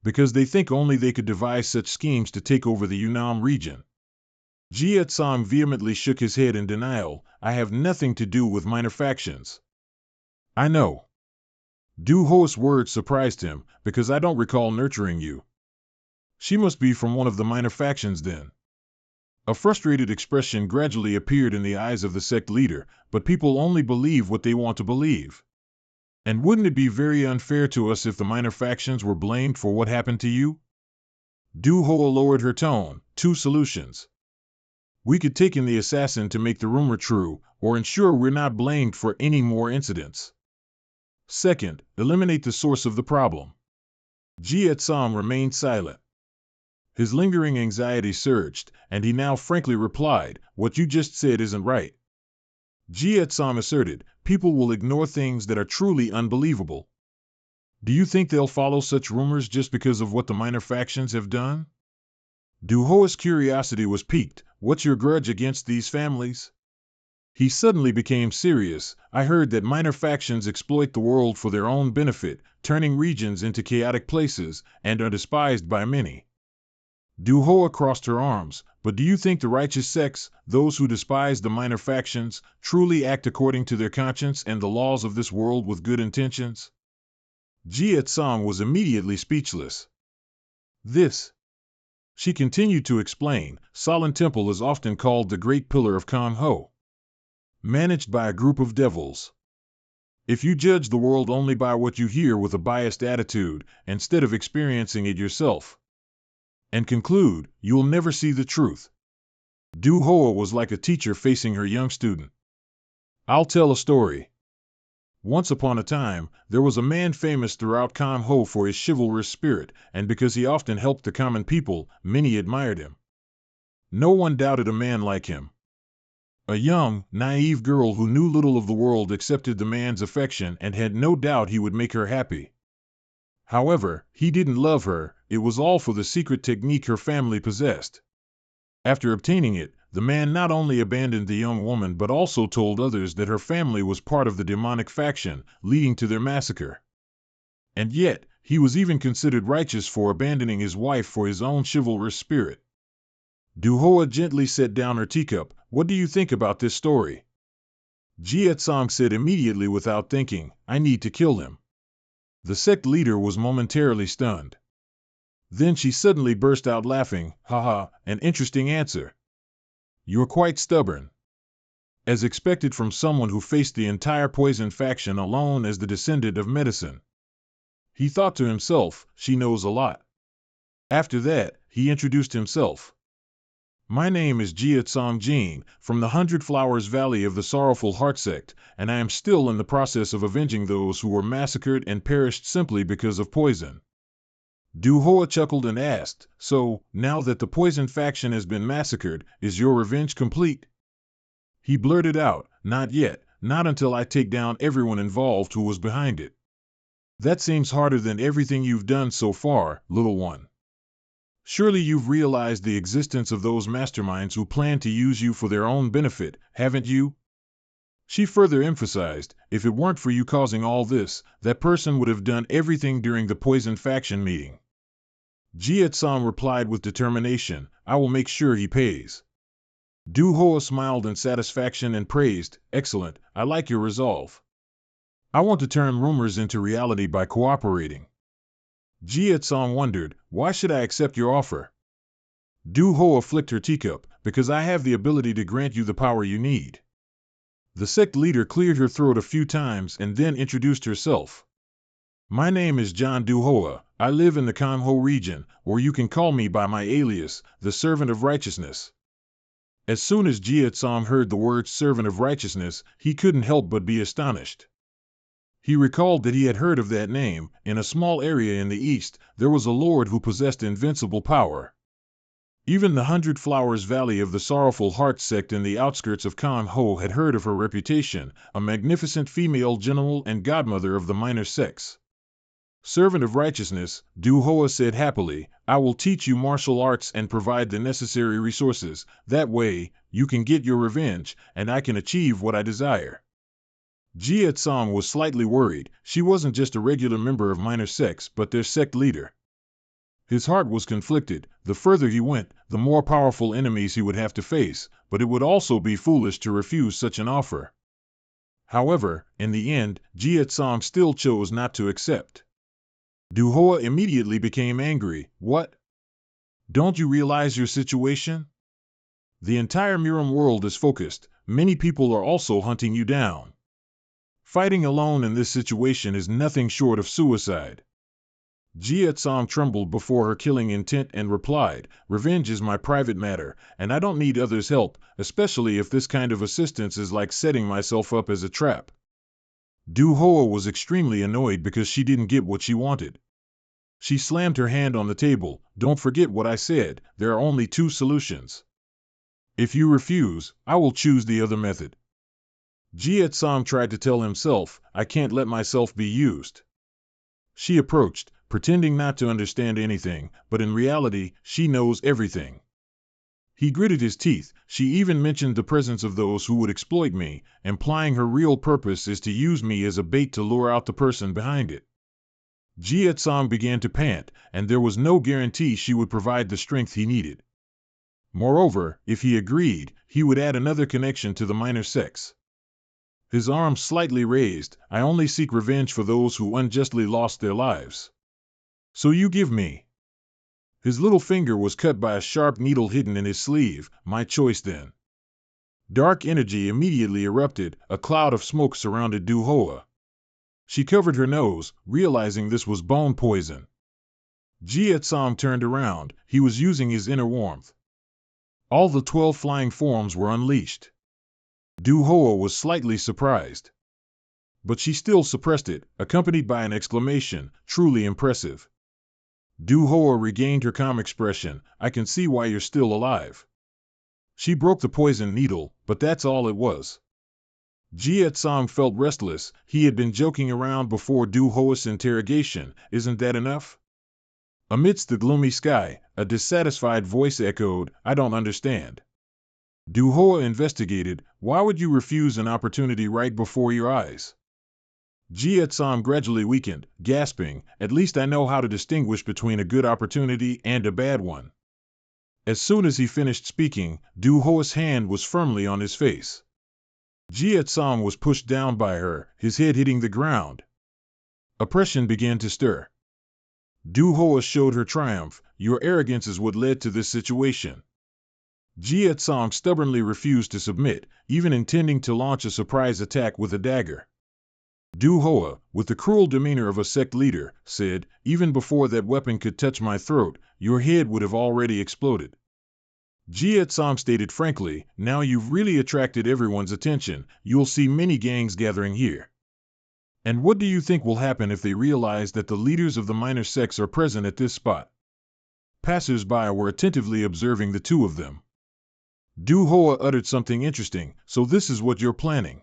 Because they think only they could devise such schemes to take over the Yunnan region. Jia Tsang vehemently shook his head in denial. I have nothing to do with minor factions. I know. Du Ho's words surprised him, because I don't recall nurturing you. She must be from one of the minor factions then. A frustrated expression gradually appeared in the eyes of the sect leader, but people only believe what they want to believe. And wouldn't it be very unfair to us if the minor factions were blamed for what happened to you? Du Ho lowered her tone. Two solutions. We could take in the assassin to make the rumor true, or ensure we're not blamed for any more incidents. Second, eliminate the source of the problem. Jia Tsang remained silent. His lingering anxiety surged, and he now frankly replied, what you just said isn't right. Jia Tsang asserted, people will ignore things that are truly unbelievable. Do you think they'll follow such rumors just because of what the minor factions have done? Du Ho's curiosity was piqued. What's your grudge against these families? He suddenly became serious. I heard that minor factions exploit the world for their own benefit, turning regions into chaotic places, and are despised by many. Du Hoa crossed her arms. But do you think the righteous sects, those who despise the minor factions, truly act according to their conscience and the laws of this world with good intentions? Jia Tsang was immediately speechless. She continued to explain, Solin Temple is often called the Great Pillar of Kangho, managed by a group of devils. If you judge the world only by what you hear with a biased attitude, instead of experiencing it yourself, and conclude, you'll never see the truth. Du Hoa was like a teacher facing her young student. I'll tell a story. Once upon a time, there was a man famous throughout Kangho for his chivalrous spirit, and because he often helped the common people, many admired him. No one doubted a man like him. A young, naive girl who knew little of the world accepted the man's affection and had no doubt he would make her happy. However, he didn't love her, it was all for the secret technique her family possessed. After obtaining it, the man not only abandoned the young woman but also told others that her family was part of the demonic faction, leading to their massacre. And yet, he was even considered righteous for abandoning his wife for his own chivalrous spirit. Du Hoa gently set down her teacup. What do you think about this story? Jia Tsang said immediately without thinking, I need to kill him. The sect leader was momentarily stunned. Then she suddenly burst out laughing. Haha, an interesting answer. You're quite stubborn. As expected from someone who faced the entire poison faction alone as the descendant of medicine. He thought to himself, she knows a lot. After that, he introduced himself. My name is Jia Tsang Jin, from the 100 Flowers Valley of the Sorrowful Heart sect, and I am still in the process of avenging those who were massacred and perished simply because of poison. Du Hoa chuckled and asked, so, now that the poison faction has been massacred, is your revenge complete? He blurted out, not yet, not until I take down everyone involved who was behind it. That seems harder than everything you've done so far, little one. Surely you've realized the existence of those masterminds who plan to use you for their own benefit, haven't you? She further emphasized, if it weren't for you causing all this, that person would have done everything during the poison faction meeting. Jia Tsang replied with determination, I will make sure he pays. Du Hoa smiled in satisfaction and praised, excellent, I like your resolve. I want to turn rumors into reality by cooperating. Jia Tsang wondered, why should I accept your offer? Du Hoa flicked her teacup, because I have the ability to grant you the power you need. The sect leader cleared her throat a few times and then introduced herself. My name is John Duhoa. I live in the Kanho region, or you can call me by my alias, the Servant of Righteousness. As soon as Jia Tsong heard the word Servant of Righteousness, he couldn't help but be astonished. He recalled that he had heard of that name. In a small area in the east, there was a lord who possessed invincible power. Even the 100 Flowers Valley of the Sorrowful Heart sect in the outskirts of Kanho had heard of her reputation, a magnificent female general and godmother of the minor sects. Servant of Righteousness, Duhoa said happily, I will teach you martial arts and provide the necessary resources. That way, you can get your revenge, and I can achieve what I desire. Jia Tsong was slightly worried. She wasn't just a regular member of minor sects, but their sect leader. His heart was conflicted. The further he went, the more powerful enemies he would have to face, but it would also be foolish to refuse such an offer. However, in the end, Jia Tsong still chose not to accept. Duhoa immediately became angry. What? Don't you realize your situation? The entire Miram world is focused. Many people are also hunting you down. Fighting alone in this situation is nothing short of suicide. Jia Tsong trembled before her killing intent and replied, Revenge is my private matter, and I don't need others' help, especially if this kind of assistance is like setting myself up as a trap. Duhoa was extremely annoyed because she didn't get what she wanted. She slammed her hand on the table. Don't forget what I said, there are only 2 solutions. If you refuse, I will choose the other method. Jia Tsong tried to tell himself, I can't let myself be used. She approached, pretending not to understand anything, but in reality, she knows everything. He gritted his teeth. She even mentioned the presence of those who would exploit me, implying her real purpose is to use me as a bait to lure out the person behind it. Jia Tsong began to pant, and there was no guarantee she would provide the strength he needed. Moreover, if he agreed, he would add another connection to the minor sects. His arms slightly raised, I only seek revenge for those who unjustly lost their lives. So you give me. His little finger was cut by a sharp needle hidden in his sleeve. My choice then. Dark energy immediately erupted. A cloud of smoke surrounded Duhoa. She covered her nose, realizing this was bone poison. Jia Tsong turned around. He was using his inner warmth. All the 12 flying forms were unleashed. Duhoa was slightly surprised. But she still suppressed it, accompanied by an exclamation, truly impressive. Duhoa regained her calm expression. I can see why you're still alive. She broke the poison needle, but that's all it was. Jia Tsong felt restless. He had been joking around before Duhoa's interrogation. Isn't that enough? Amidst the gloomy sky, a dissatisfied voice echoed, I don't understand. Duhoa investigated. Why would you refuse an opportunity right before your eyes? Jia Tsong gradually weakened, gasping, at least I know how to distinguish between a good opportunity and a bad one. As soon as he finished speaking, Duhoa's hand was firmly on his face. Jia Tsong was pushed down by her, his head hitting the ground. Oppression began to stir. Duhoa showed her triumph. Your arrogance is what led to this situation. Jia Tsong stubbornly refused to submit, even intending to launch a surprise attack with a dagger. Duhoa, with the cruel demeanor of a sect leader, said, even before that weapon could touch my throat, your head would have already exploded. Jia Tsong stated frankly, now you've really attracted everyone's attention, you'll see many gangs gathering here. And what do you think will happen if they realize that the leaders of the minor sects are present at this spot? Passers-by were attentively observing the 2 of them. Duhoa uttered something interesting, so this is what you're planning.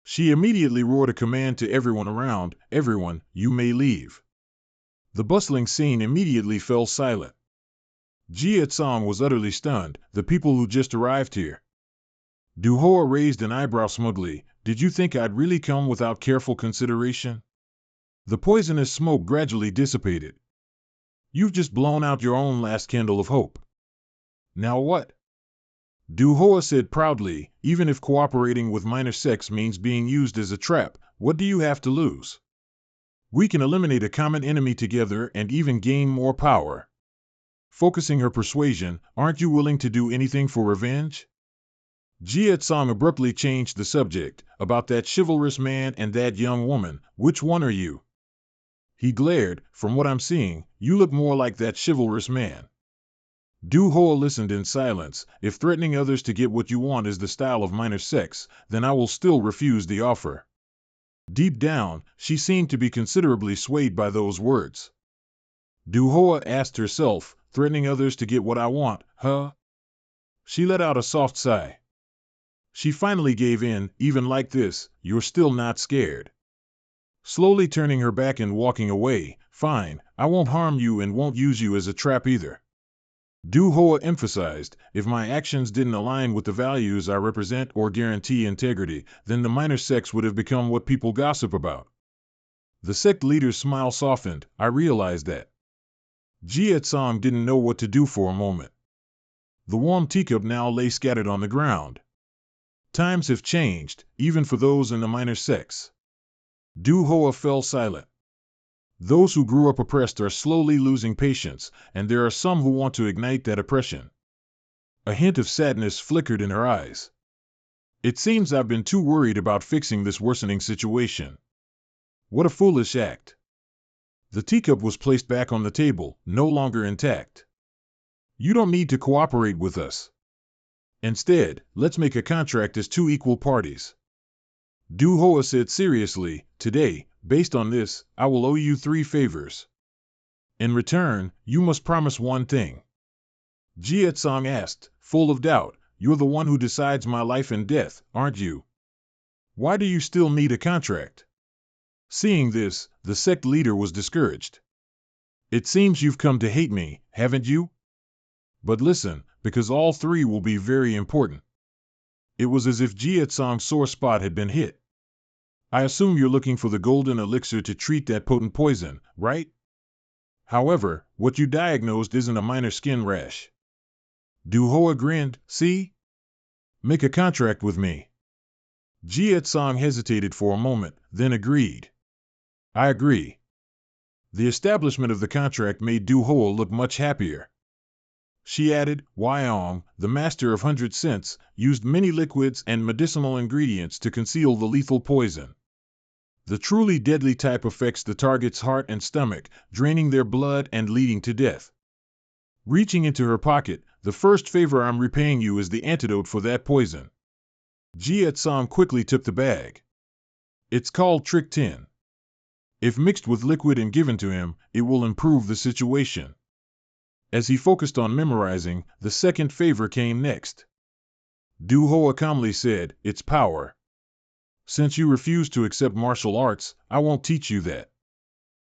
She immediately roared a command to everyone around, everyone, you may leave. The bustling scene immediately fell silent. Jia Tsong was utterly stunned, the people who just arrived here. Duhoa raised an eyebrow smugly, did you think I'd really come without careful consideration? The poisonous smoke gradually dissipated. You've just blown out your own last candle of hope. Now what? Duhoa said proudly, even if cooperating with minor sects means being used as a trap, what do you have to lose? We can eliminate a common enemy together and even gain more power. Focusing her persuasion, aren't you willing to do anything for revenge? Jia Tsong abruptly changed the subject, about that chivalrous man and that young woman, which one are you? He glared. From what I'm seeing, you look more like that chivalrous man. Du Hoa listened in silence. If threatening others to get what you want is the style of minor sex, then I will still refuse the offer. Deep down, she seemed to be considerably swayed by those words. Du Hoa asked herself, threatening others to get what I want, huh? She let out a soft sigh. She finally gave in. Even like this, you're still not scared. Slowly turning her back and walking away, fine, I won't harm you and won't use you as a trap either. Du Hoa emphasized, if my actions didn't align with the values I represent or guarantee integrity, then the minor sex would have become what people gossip about. The sect leader's smile softened. I realized that. Jie Tsang didn't know what to do for a moment. The warm teacup now lay scattered on the ground. Times have changed, even for those in the minor sex. Du Hoa fell silent. Those who grew up oppressed are slowly losing patience, and there are some who want to ignite that oppression. A hint of sadness flickered in her eyes. It seems I've been too worried about fixing this worsening situation. What a foolish act. The teacup was placed back on the table, no longer intact. You don't need to cooperate with us. Instead, let's make a contract as two equal parties. Du Hoa said seriously, today, based on this, I will owe you 3 favors. In return, you must promise one thing. Jie Tsang asked, full of doubt, you're the one who decides my life and death, aren't you? Why do you still need a contract? Seeing this, the sect leader was discouraged. It seems you've come to hate me, haven't you? But listen, because all 3 will be very important. It was as if Jie Tsang's sore spot had been hit. I assume you're looking for the golden elixir to treat that potent poison, right? However, what you diagnosed isn't a minor skin rash. Du Hoa grinned, see? Make a contract with me. Jie Tsang hesitated for a moment, then agreed. I agree. The establishment of the contract made Du Hoa look much happier. She added, Wyong, the master of 100 scents, used many liquids and medicinal ingredients to conceal the lethal poison. The truly deadly type affects the target's heart and stomach, draining their blood and leading to death. Reaching into her pocket, the first favor I'm repaying you is the antidote for that poison. Jie Tsang quickly took the bag. It's called Trick Tin. If mixed with liquid and given to him, it will improve the situation. As he focused on memorizing, the second favor came next. Du Hoa calmly said, it's power. Since you refuse to accept martial arts, I won't teach you that.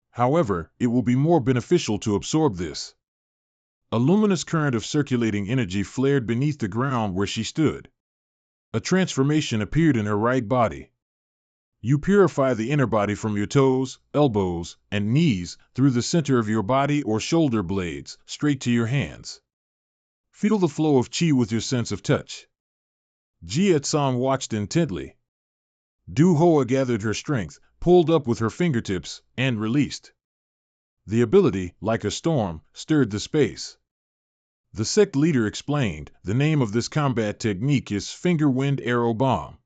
However, it will be more beneficial to absorb this. A luminous current of circulating energy flared beneath the ground where she stood. A transformation appeared in her right body. You purify the inner body from your toes, elbows, and knees, through the center of your body or shoulder blades, straight to your hands. Feel the flow of qi with your sense of touch. Jie Tsang watched intently. Du Hoa gathered her strength, pulled up with her fingertips, and released. The ability, like a storm, stirred the space. The sect leader explained, the name of this combat technique is Finger Wind Arrow Bomb.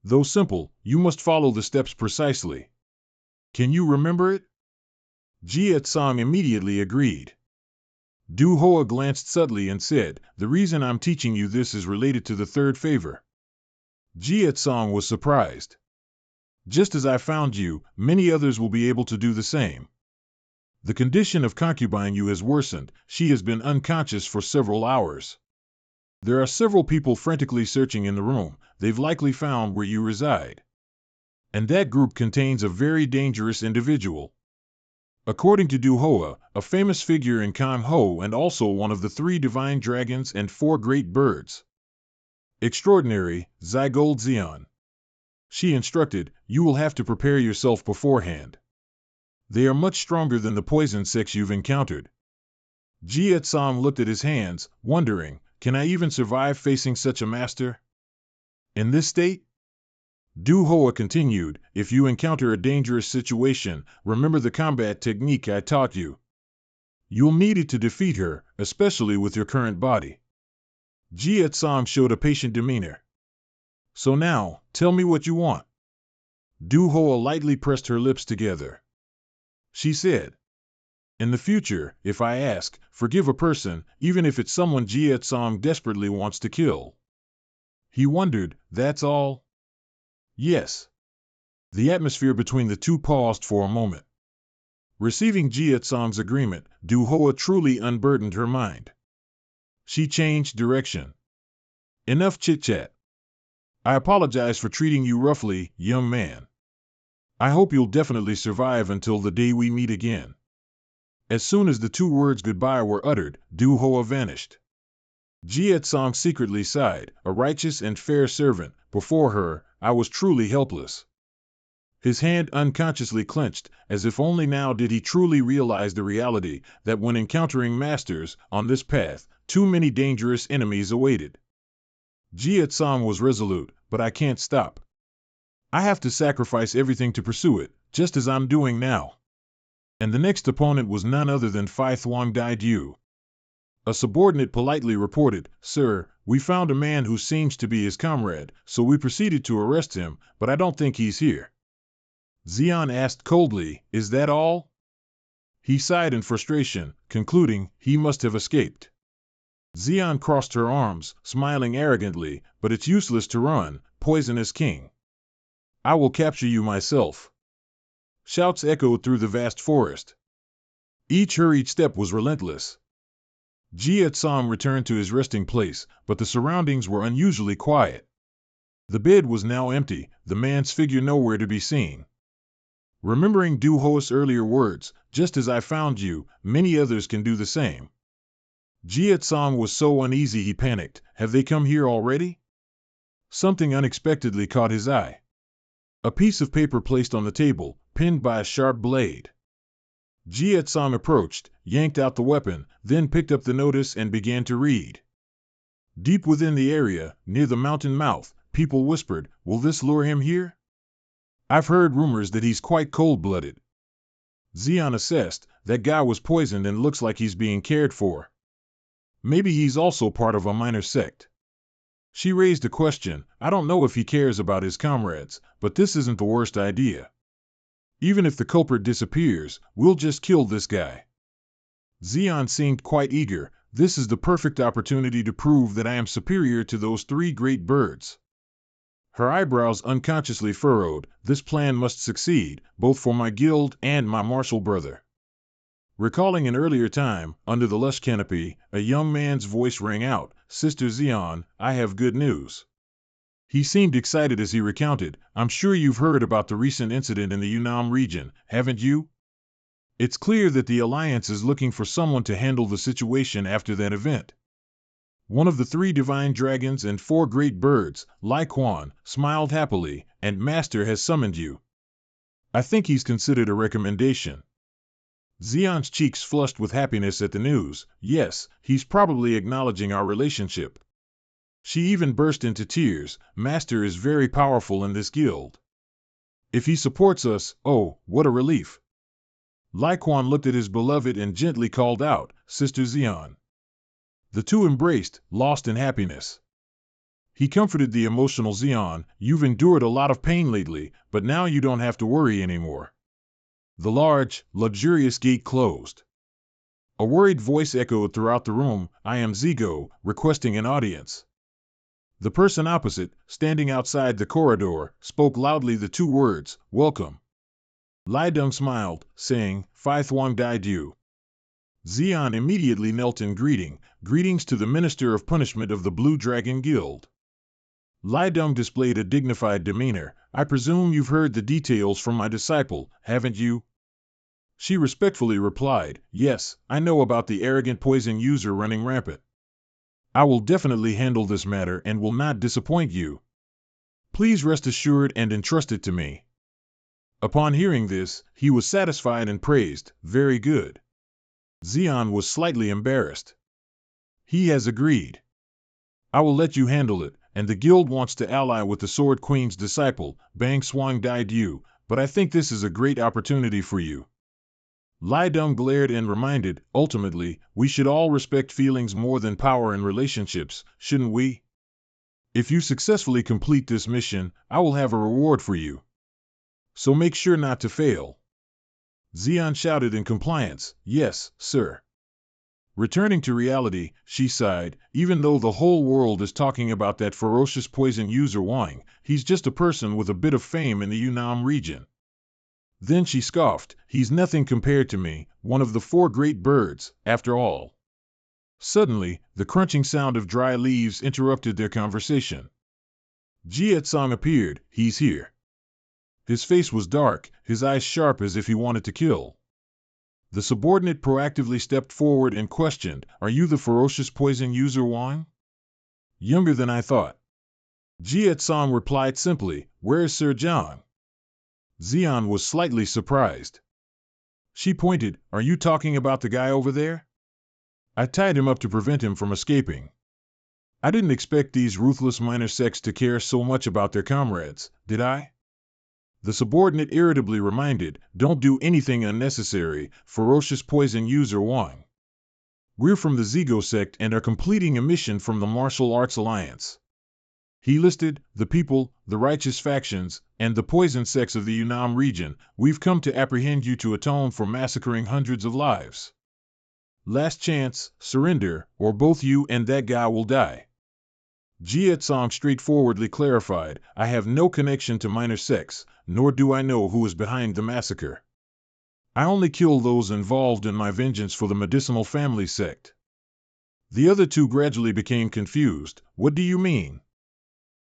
Though simple, you must follow the steps precisely. Can you remember it? Jie Tsang immediately agreed. Du Hoa glanced subtly and said, the reason I'm teaching you this is related to the third favor. Jie Tsang was surprised. Just as I found you, many others will be able to do the same. The condition of concubine you has worsened. She has been unconscious for several hours. There are several people frantically searching in the room. They've likely found where you reside. And that group contains a very dangerous individual. According to Du Hoa, a famous figure in Kang Ho and also one of the 3 divine dragons and 4 great birds. Extraordinary, Zygold Xian. She instructed, you will have to prepare yourself beforehand. They are much stronger than the poison sects you've encountered. Jie Tsang looked at his hands, wondering, can I even survive facing such a master? In this state? Du Hoa continued, if you encounter a dangerous situation, remember the combat technique I taught you. You'll need it to defeat her, especially with your current body. Jie Tsang showed a patient demeanor. So now, tell me what you want. Du Hoa lightly pressed her lips together. she said. In the future, if I ask, forgive a person, even if it's someone Jie Tsong desperately wants to kill. He wondered, that's all? Yes. The atmosphere between the two paused for a moment. Receiving Jie Tsong's agreement, Du Hoa truly unburdened her mind. She changed direction. Enough chit-chat. I apologize for treating you roughly, young man. I hope you'll definitely survive until the day we meet again. As soon as the two words goodbye were uttered, Du Hoa vanished. Jie Tsong secretly sighed, a righteous and fair servant. Before her, I was truly helpless. His hand unconsciously clenched, as if only now did he truly realize the reality that when encountering masters on this path, too many dangerous enemies awaited. Jie Tsong was resolute, but I can't stop. I have to sacrifice everything to pursue it, just as I'm doing now. And the next opponent was none other than Phai Thuong Dai Du. A subordinate politely reported, "Sir, we found a man who seems to be his comrade, so we proceeded to arrest him, but I don't think he's here." Xian asked coldly, "Is that all?" He sighed in frustration, concluding, he must have escaped. Xian crossed her arms, smiling arrogantly, "But it's useless to run, poisonous king. I will capture you myself." Shouts echoed through the vast forest. Each hurried step was relentless. Jie Tsong returned to his resting place, but the surroundings were unusually quiet. The bed was now empty, the man's figure nowhere to be seen. Remembering Du Ho's earlier words, "Just as I found you, many others can do the same." Jie Tsong was so uneasy he panicked, "Have they come here already?" Something unexpectedly caught his eye. A piece of paper placed on the table, pinned by a sharp blade. Jie Tsong approached, yanked out the weapon, then picked up the notice and began to read. Deep within the area, near the mountain mouth, people whispered, "Will this lure him here? I've heard rumors that he's quite cold-blooded." Xian assessed, "That guy was poisoned and looks like he's being cared for. Maybe he's also part of a minor sect." She raised a question, "I don't know if he cares about his comrades, but this isn't the worst idea. Even if the culprit disappears, we'll just kill this guy." Xian seemed quite eager. "This is the perfect opportunity to prove that I am superior to those three great birds." Her eyebrows unconsciously furrowed. "This plan must succeed, both for my guild and my martial brother." Recalling an earlier time, under the lush canopy, a young man's voice rang out, "Sister Xian, I have good news." He seemed excited as he recounted, "I'm sure you've heard about the recent incident in the Yunnan region, haven't you? It's clear that the Alliance is looking for someone to handle the situation after that event. One of the three divine dragons and four great birds, Lai Quan, smiled happily, and Master has summoned you. I think he's considered a recommendation." Xian's cheeks flushed with happiness at the news. "Yes, he's probably acknowledging our relationship." She even burst into tears. "Master is very powerful in this guild. If he supports us, oh, what a relief." Lai Quan looked at his beloved and gently called out, "Sister Xian." The two embraced, lost in happiness. He comforted the emotional Xian, "You've endured a lot of pain lately, but now you don't have to worry anymore." The large, luxurious gate closed. A worried voice echoed throughout the room, "I am Zigo, requesting an audience." The person opposite, standing outside the corridor, spoke loudly the two words, "Welcome." Lai Deng smiled, saying, "Phai Thuong Dai Du." Xian immediately knelt in greeting, "Greetings to the Minister of Punishment of the Blue Dragon Guild." Lai Deng displayed a dignified demeanor. "I presume you've heard the details from my disciple, haven't you?" She respectfully replied, "Yes, I know about the arrogant poison user running rampant. I will definitely handle this matter and will not disappoint you. Please rest assured and entrust it to me." Upon hearing this, he was satisfied and praised, "Very good." Xian was slightly embarrassed. "He has agreed. I will let you handle it, and the guild wants to ally with the Sword Queen's disciple, Bang Swang Dai Du, but I think this is a great opportunity for you." Lai Deng glared and reminded, "Ultimately, we should all respect feelings more than power in relationships, shouldn't we? If you successfully complete this mission, I will have a reward for you. So make sure not to fail." Xian shouted in compliance, "Yes, sir." Returning to reality, she sighed, "Even though the whole world is talking about that ferocious poison user Wang, he's just a person with a bit of fame in the Yunnan region." Then she scoffed, "He's nothing compared to me, one of the four great birds, after all." Suddenly, the crunching sound of dry leaves interrupted their conversation. Jietsong appeared. "He's here." His face was dark, his eyes sharp as if he wanted to kill. The subordinate proactively stepped forward and questioned, "Are you the ferocious poison user Wang?" "Younger than I thought." Jietsong replied simply, "Where's Sir John?" Xian was slightly surprised. She pointed, "Are you talking about the guy over there? I tied him up to prevent him from escaping." "I didn't expect these ruthless minor sects to care so much about their comrades, did I?" The subordinate irritably reminded, "Don't do anything unnecessary, ferocious poison user Wang. We're from the Zigo sect and are completing a mission from the Martial Arts Alliance." He listed the people, the righteous factions, and the poison sects of the Yunnan region. "We've come to apprehend you to atone for massacring hundreds of lives. Last chance, surrender, or both you and that guy will die." Jietsong straightforwardly clarified, "I have no connection to minor sects, nor do I know who is behind the massacre. I only kill those involved in my vengeance for the medicinal family sect." The other two gradually became confused. "What do you mean?"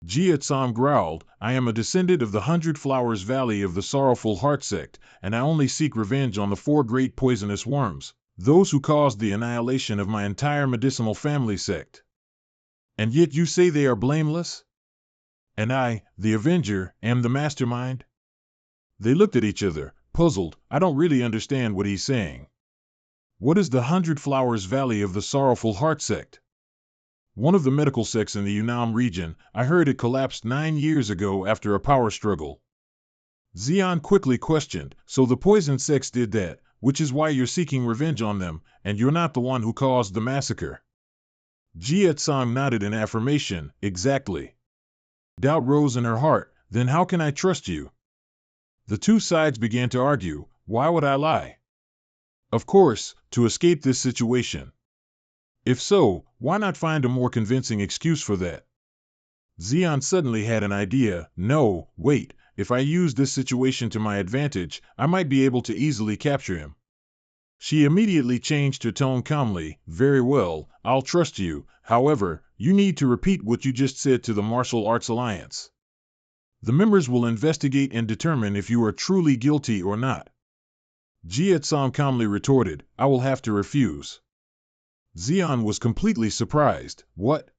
Jietsong growled, "I am a descendant of the 100 Flowers Valley of the Sorrowful Heart sect, and I only seek revenge on the four great poisonous worms, those who caused the annihilation of my entire medicinal family sect." "And yet you say they are blameless?" "And I, the Avenger, am the mastermind?" They looked at each other, puzzled. "I don't really understand what he's saying." "What is the 100 Flowers Valley of the Sorrowful Heart sect?" "One of the medical sects in the Yunnan region. I heard it collapsed 9 years ago after a power struggle." Xian quickly questioned, "So the poison sects did that, which is why you're seeking revenge on them, and you're not the one who caused the massacre?" Jietsong nodded in affirmation, "Exactly." Doubt rose in her heart. "Then how can I trust you?" The two sides began to argue. "Why would I lie?" "Of course, to escape this situation." "If so, why not find a more convincing excuse for that?" Xian suddenly had an idea. "No, wait, if I use this situation to my advantage, I might be able to easily capture him." She immediately changed her tone calmly. "Very well, I'll trust you. However, you need to repeat what you just said to the Martial Arts Alliance. The members will investigate and determine if you are truly guilty or not." Jietsong calmly retorted, "I will have to refuse." Xian was completely surprised. "What?"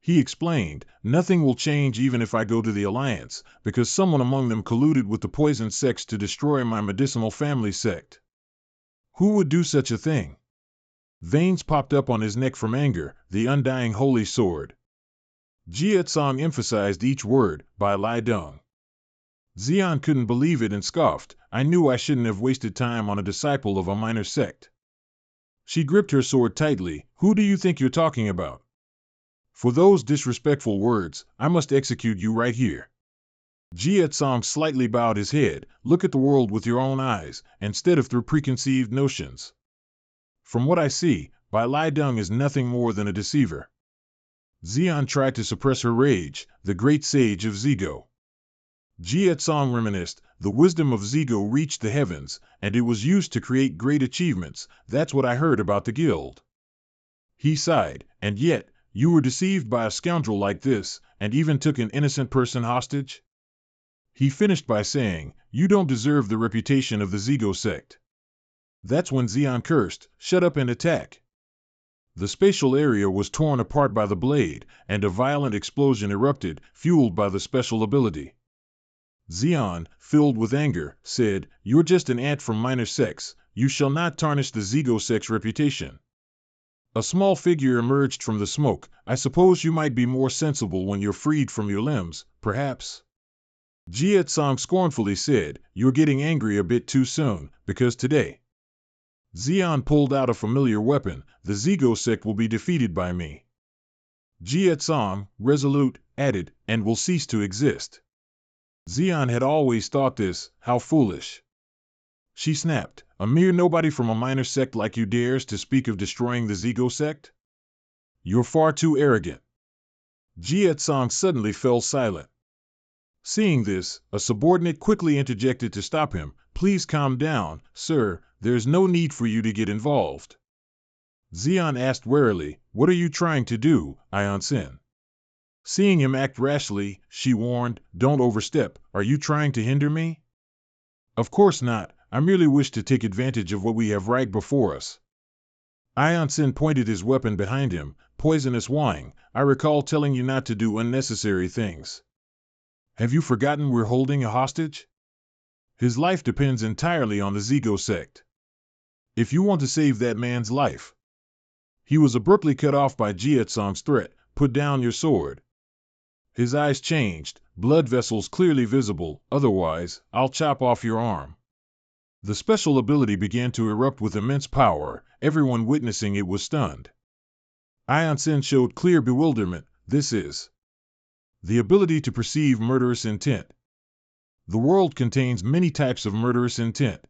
He explained, "Nothing will change even if I go to the Alliance, because someone among them colluded with the poison sects to destroy my medicinal family sect." "Who would do such a thing?" Veins popped up on his neck from anger. "The undying holy sword." Jietsong emphasized each word, "By Lai Dong." Xian couldn't believe it and scoffed, "I knew I shouldn't have wasted time on a disciple of a minor sect." She gripped her sword tightly. "Who do you think you're talking about? For those disrespectful words, I must execute you right here." Jietsong slightly bowed his head. "Look at the world with your own eyes, instead of through preconceived notions. From what I see, Bai Lai Dung is nothing more than a deceiver." Xian tried to suppress her rage. "The great sage of Zigo." Jietsong reminisced, "The wisdom of Zigo reached the heavens, and it was used to create great achievements. That's what I heard about the guild." He sighed, "And yet, you were deceived by a scoundrel like this, and even took an innocent person hostage?" He finished by saying, "You don't deserve the reputation of the Zigo sect." That's when Xian cursed, "Shut up and attack." The spatial area was torn apart by the blade, and a violent explosion erupted, fueled by the special ability. Xian, filled with anger, said, "You're just an ant from minor sects. You shall not tarnish the Zigo sect's reputation." A small figure emerged from the smoke. "I suppose you might be more sensible when you're freed from your limbs, perhaps?" Jietsong scornfully said, "You're getting angry a bit too soon, because today." Xian pulled out a familiar weapon. "The Zigo sect will be defeated by me." Jietsong, resolute, added, "and will cease to exist." Xian had always thought this. How foolish. She snapped. A mere nobody from a minor sect like you dares to speak of destroying the Zigo sect? You're far too arrogant. Jie Song suddenly fell silent. Seeing this, a subordinate quickly interjected to stop him. Please calm down, sir, there's no need for you to get involved. Xian asked warily, what are you trying to do, Ion Sin? Seeing him act rashly, she warned, don't overstep, are you trying to hinder me? Of course not, I merely wish to take advantage of what we have right before us. Ion Sin pointed his weapon behind him. Poisonous wine, I recall telling you not to do unnecessary things. Have you forgotten we're holding a hostage? His life depends entirely on the Zigo sect. If you want to save that man's life. He was abruptly cut off by Jie Song's threat. Put down your sword. His eyes changed, blood vessels clearly visible, otherwise, I'll chop off your arm. The special ability began to erupt with immense power, everyone witnessing it was stunned. Ion Sin showed clear bewilderment. This is the ability to perceive murderous intent. The world contains many types of murderous intent.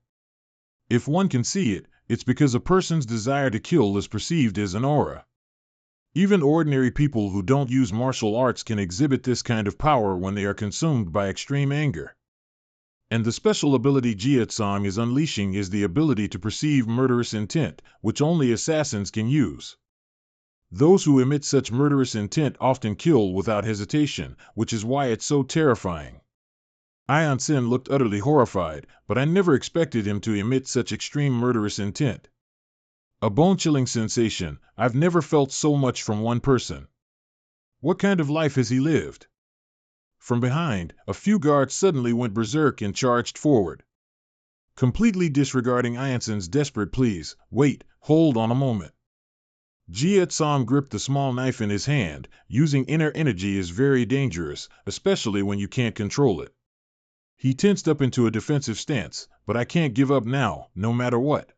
If one can see it, it's because a person's desire to kill is perceived as an aura. Even ordinary people who don't use martial arts can exhibit this kind of power when they are consumed by extreme anger. And the special ability Jie Song is unleashing is the ability to perceive murderous intent, which only assassins can use. Those who emit such murderous intent often kill without hesitation, which is why it's so terrifying. Ion Sin looked utterly horrified, but I never expected him to emit such extreme murderous intent. A bone-chilling sensation, I've never felt so much from one person. What kind of life has he lived? From behind, a few guards suddenly went berserk and charged forward. Completely disregarding Ion Sin's desperate pleas, wait, hold on a moment. Jie Song gripped the small knife in his hand. Using inner energy is very dangerous, especially when you can't control it. He tensed up into a defensive stance, but I can't give up now, no matter what.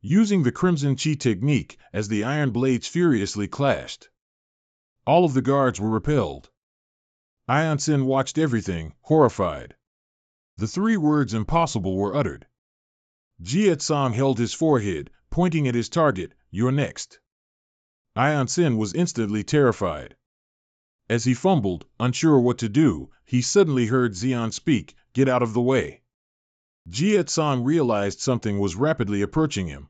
Using the Crimson Chi technique, as the iron blades furiously clashed. All of the guards were repelled. Ion Sin watched everything, horrified. The three words impossible were uttered. Jie Song held his forehead, pointing at his target, you're next. Ion Sin was instantly terrified. As he fumbled, unsure what to do, he suddenly heard Xian speak, get out of the way. Jie Song realized something was rapidly approaching him.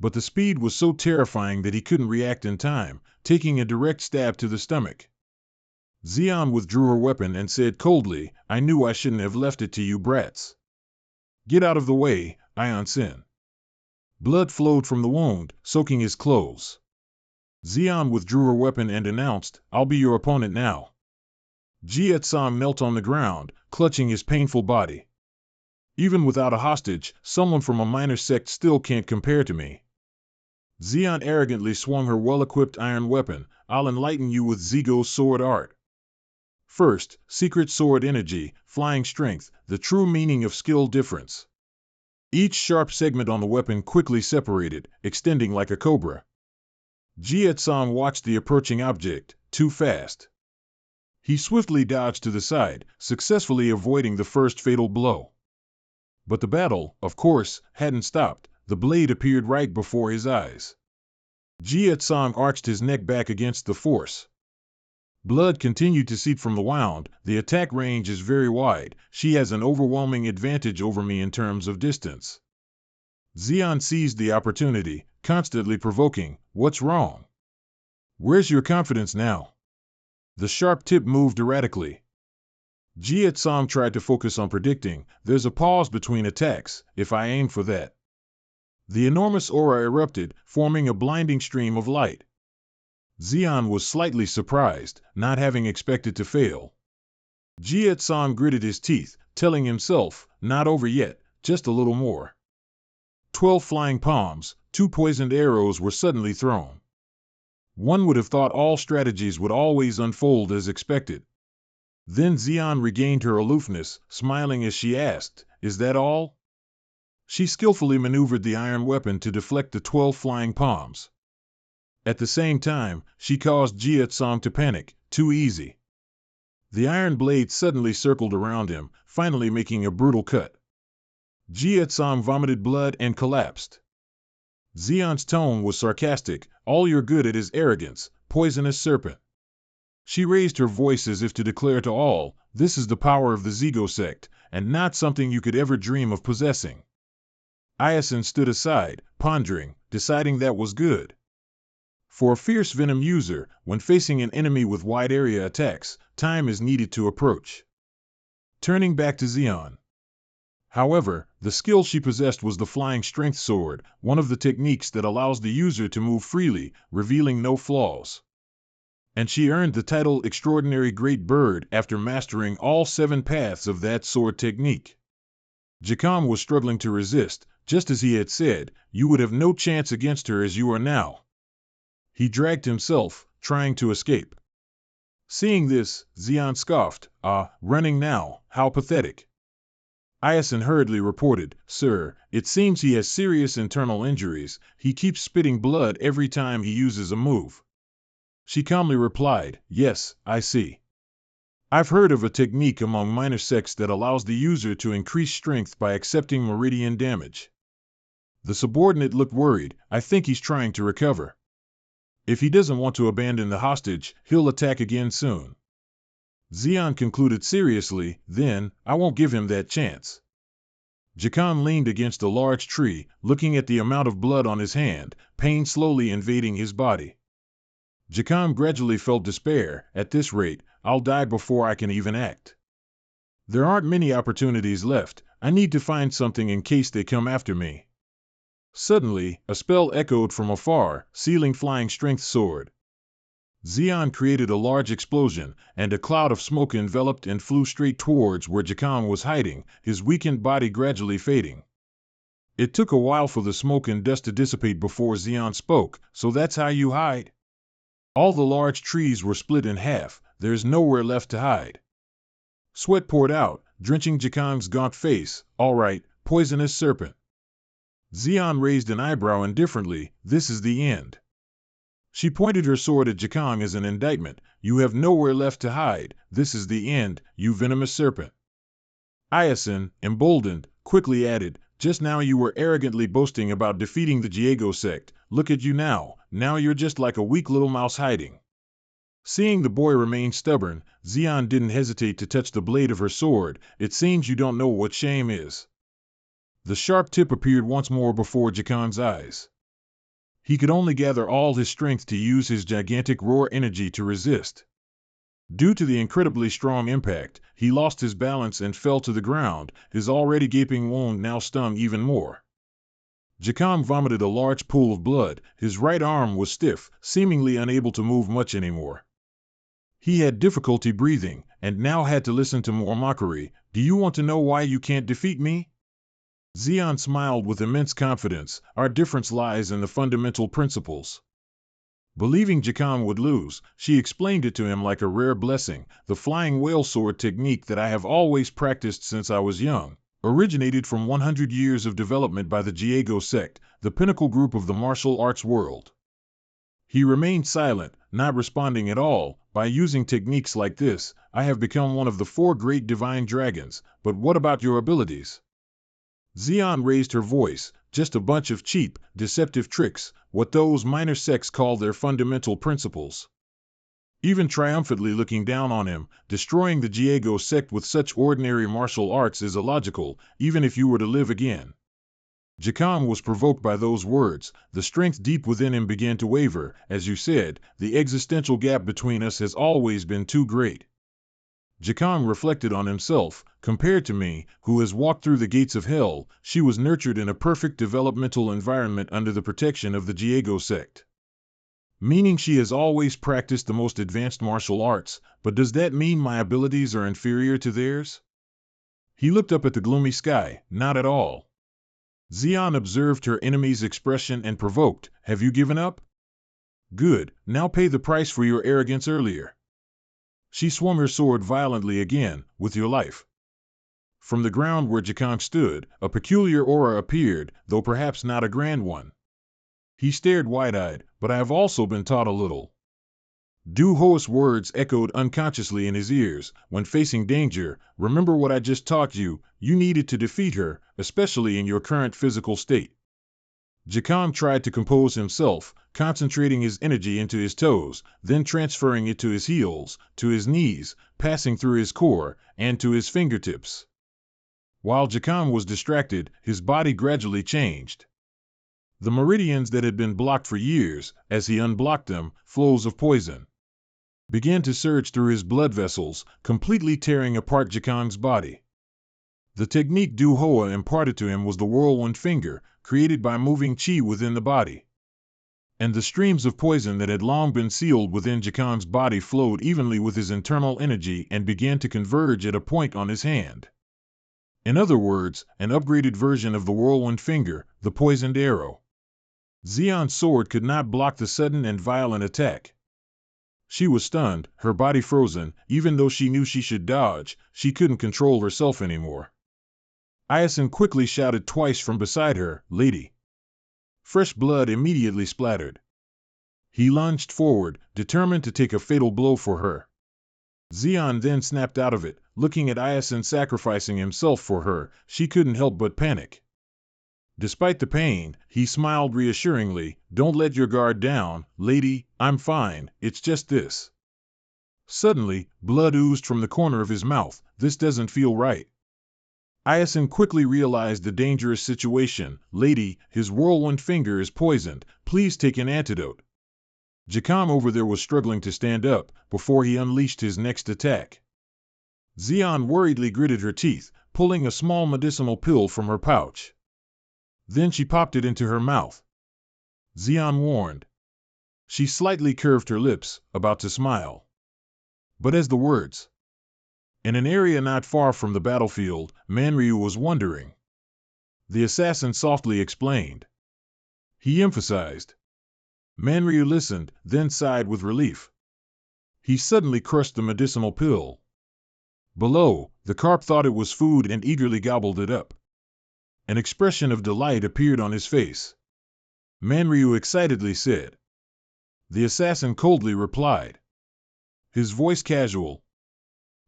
But the speed was so terrifying that he couldn't react in time, taking a direct stab to the stomach. Xian withdrew her weapon and said coldly, I knew I shouldn't have left it to you brats. Get out of the way, Ion Sin. Blood flowed from the wound, soaking his clothes. Xian withdrew her weapon and announced, I'll be your opponent now. Jie Song knelt on the ground, clutching his painful body. Even without a hostage, someone from a minor sect still can't compare to me. Xian arrogantly swung her well-equipped iron weapon. I'll enlighten you with Zigo's sword art. First, secret sword energy, flying strength, the true meaning of skill difference. Each sharp segment on the weapon quickly separated, extending like a cobra. Jie Song watched the approaching object, too fast. He swiftly dodged to the side, successfully avoiding the first fatal blow. But the battle, of course, hadn't stopped. The blade appeared right before his eyes. Jie Song arched his neck back against the force. Blood continued to seep from the wound. The attack range is very wide. She has an overwhelming advantage over me in terms of distance. Xian seized the opportunity, constantly provoking, what's wrong? Where's your confidence now? The sharp tip moved erratically. Jie Song tried to focus on predicting, there's a pause between attacks, if I aim for that. The enormous aura erupted, forming a blinding stream of light. Xian was slightly surprised, not having expected to fail. Jie Song gritted his teeth, telling himself, not over yet, just a little more. 12 flying palms, 2 poisoned arrows were suddenly thrown. One would have thought all strategies would always unfold as expected. Then Xian regained her aloofness, smiling as she asked, is that all? She skillfully maneuvered the iron weapon to deflect the 12 flying palms. At the same time, she caused Jie Song to panic, too easy. The iron blade suddenly circled around him, finally making a brutal cut. Jietsong vomited blood and collapsed. Xion's tone was sarcastic. All you're good at is arrogance, poisonous serpent. She raised her voice as if to declare to all, this is the power of the Zigo sect, and not something you could ever dream of possessing. Iason stood aside, pondering, deciding that was good. For a fierce venom user, when facing an enemy with wide area attacks, time is needed to approach. Turning back to Xion. However, the skill she possessed was the Flying Strength Sword, one of the techniques that allows the user to move freely, revealing no flaws. And she earned the title Extraordinary Great Bird after mastering all 7 paths of that sword technique. Jacom was struggling to resist. Just as he had said, you would have no chance against her as you are now. He dragged himself, trying to escape. Seeing this, Xion scoffed, running now, how pathetic. Iason hurriedly reported, Sir, it seems he has serious internal injuries. He keeps spitting blood every time he uses a move. She calmly replied, Yes, I see. I've heard of a technique among minor sects that allows the user to increase strength by accepting meridian damage. The subordinate looked worried. I think he's trying to recover. If he doesn't want to abandon the hostage, he'll attack again soon. Xion concluded seriously, then, I won't give him that chance. Jacom leaned against a large tree, looking at the amount of blood on his hand, pain slowly invading his body. Jacom gradually felt despair. At this rate, I'll die before I can even act. There aren't many opportunities left. I need to find something in case they come after me. Suddenly, a spell echoed from afar, sealing Flying Strength Sword. Xion created a large explosion, and a cloud of smoke enveloped and flew straight towards where Jacom was hiding, his weakened body gradually fading. It took a while for the smoke and dust to dissipate before Xion spoke, so that's how you hide? All the large trees were split in half, there's nowhere left to hide. Sweat poured out, drenching Jacom's gaunt face. All right, poisonous serpent. Xion raised an eyebrow indifferently. This is the end. She pointed her sword at Jacom as an indictment. You have nowhere left to hide. This is the end, you venomous serpent. Iason, emboldened, quickly added, just now you were arrogantly boasting about defeating the Jiego sect. Look at you now. Now you're just like a weak little mouse hiding. Seeing the boy remain stubborn, Xion didn't hesitate to touch the blade of her sword. It seems you don't know what shame is. The sharp tip appeared once more before Jacom's eyes. He could only gather all his strength to use his gigantic roar energy to resist. Due to the incredibly strong impact, he lost his balance and fell to the ground, his already gaping wound now stung even more. Jacom vomited a large pool of blood. His right arm was stiff, seemingly unable to move much anymore. He had difficulty breathing, and now had to listen to more mockery. Do you want to know why you can't defeat me? Xion smiled with immense confidence. Our difference lies in the fundamental principles. Believing Jacom would lose, she explained it to him like a rare blessing. The flying whale sword technique that I have always practiced since I was young originated from 100 years of development by the Jiego sect, the pinnacle group of the martial arts world. He remained silent, not responding at all. By using techniques like this, I have become one of the 4 great divine dragons. But what about your abilities? Xion raised her voice. Just a bunch of cheap, deceptive tricks, what those minor sects call their fundamental principles. Even triumphantly looking down on him, destroying the Jiego sect with such ordinary martial arts is illogical, even if you were to live again. Jacom was provoked by those words. The strength deep within him began to waver. As you said, the existential gap between us has always been too great. Jacom reflected on himself. Compared to me, who has walked through the gates of hell, she was nurtured in a perfect developmental environment under the protection of the Jiego sect. Meaning she has always practiced the most advanced martial arts, but does that mean my abilities are inferior to theirs? He looked up at the gloomy sky. Not at all. Xion observed her enemy's expression and provoked. Have you given up? Good, now pay the price for your arrogance earlier. She swung her sword violently again. With your life. From the ground where Jacom stood, a peculiar aura appeared, though perhaps not a grand one. He stared wide-eyed. But I have also been taught a little. Du Ho's words echoed unconsciously in his ears. When facing danger, remember what I just taught you. You needed to defeat her, especially in your current physical state. Jacom tried to compose himself, concentrating his energy into his toes, then transferring it to his heels, to his knees, passing through his core, and to his fingertips. While Jacom was distracted, his body gradually changed. The meridians that had been blocked for years, as he unblocked them, flows of poison, began to surge through his blood vessels, completely tearing apart Jacom's body. The technique Du Hoa imparted to him was the whirlwind finger, created by moving qi within the body. And the streams of poison that had long been sealed within Jacom's body flowed evenly with his internal energy and began to converge at a point on his hand. In other words, an upgraded version of the whirlwind finger, the poisoned arrow. Xion's sword could not block the sudden and violent attack. She was stunned, her body frozen. Even though she knew she should dodge, she couldn't control herself anymore. Iason quickly shouted twice from beside her, "Lady!" Fresh blood immediately splattered. He lunged forward, determined to take a fatal blow for her. Xion then snapped out of it, looking at Iason sacrificing himself for her. She couldn't help but panic. Despite the pain, he smiled reassuringly. "Don't let your guard down, lady, I'm fine, it's just this." Suddenly, blood oozed from the corner of his mouth. "This doesn't feel right." Iason quickly realized the dangerous situation. "Lady, his whirlwind finger is poisoned. Please take an antidote." Jacom over there was struggling to stand up before he unleashed his next attack. Xion worriedly gritted her teeth, pulling a small medicinal pill from her pouch. Then she popped it into her mouth. Xion warned. She slightly curved her lips, about to smile. But as the words, "In an area not far from the battlefield," Manryu was wondering. The assassin softly explained. He emphasized. Manryu listened, then sighed with relief. He suddenly crushed the medicinal pill. Below, the carp thought it was food and eagerly gobbled it up. An expression of delight appeared on his face. Manryu excitedly said. The assassin coldly replied. His voice casual.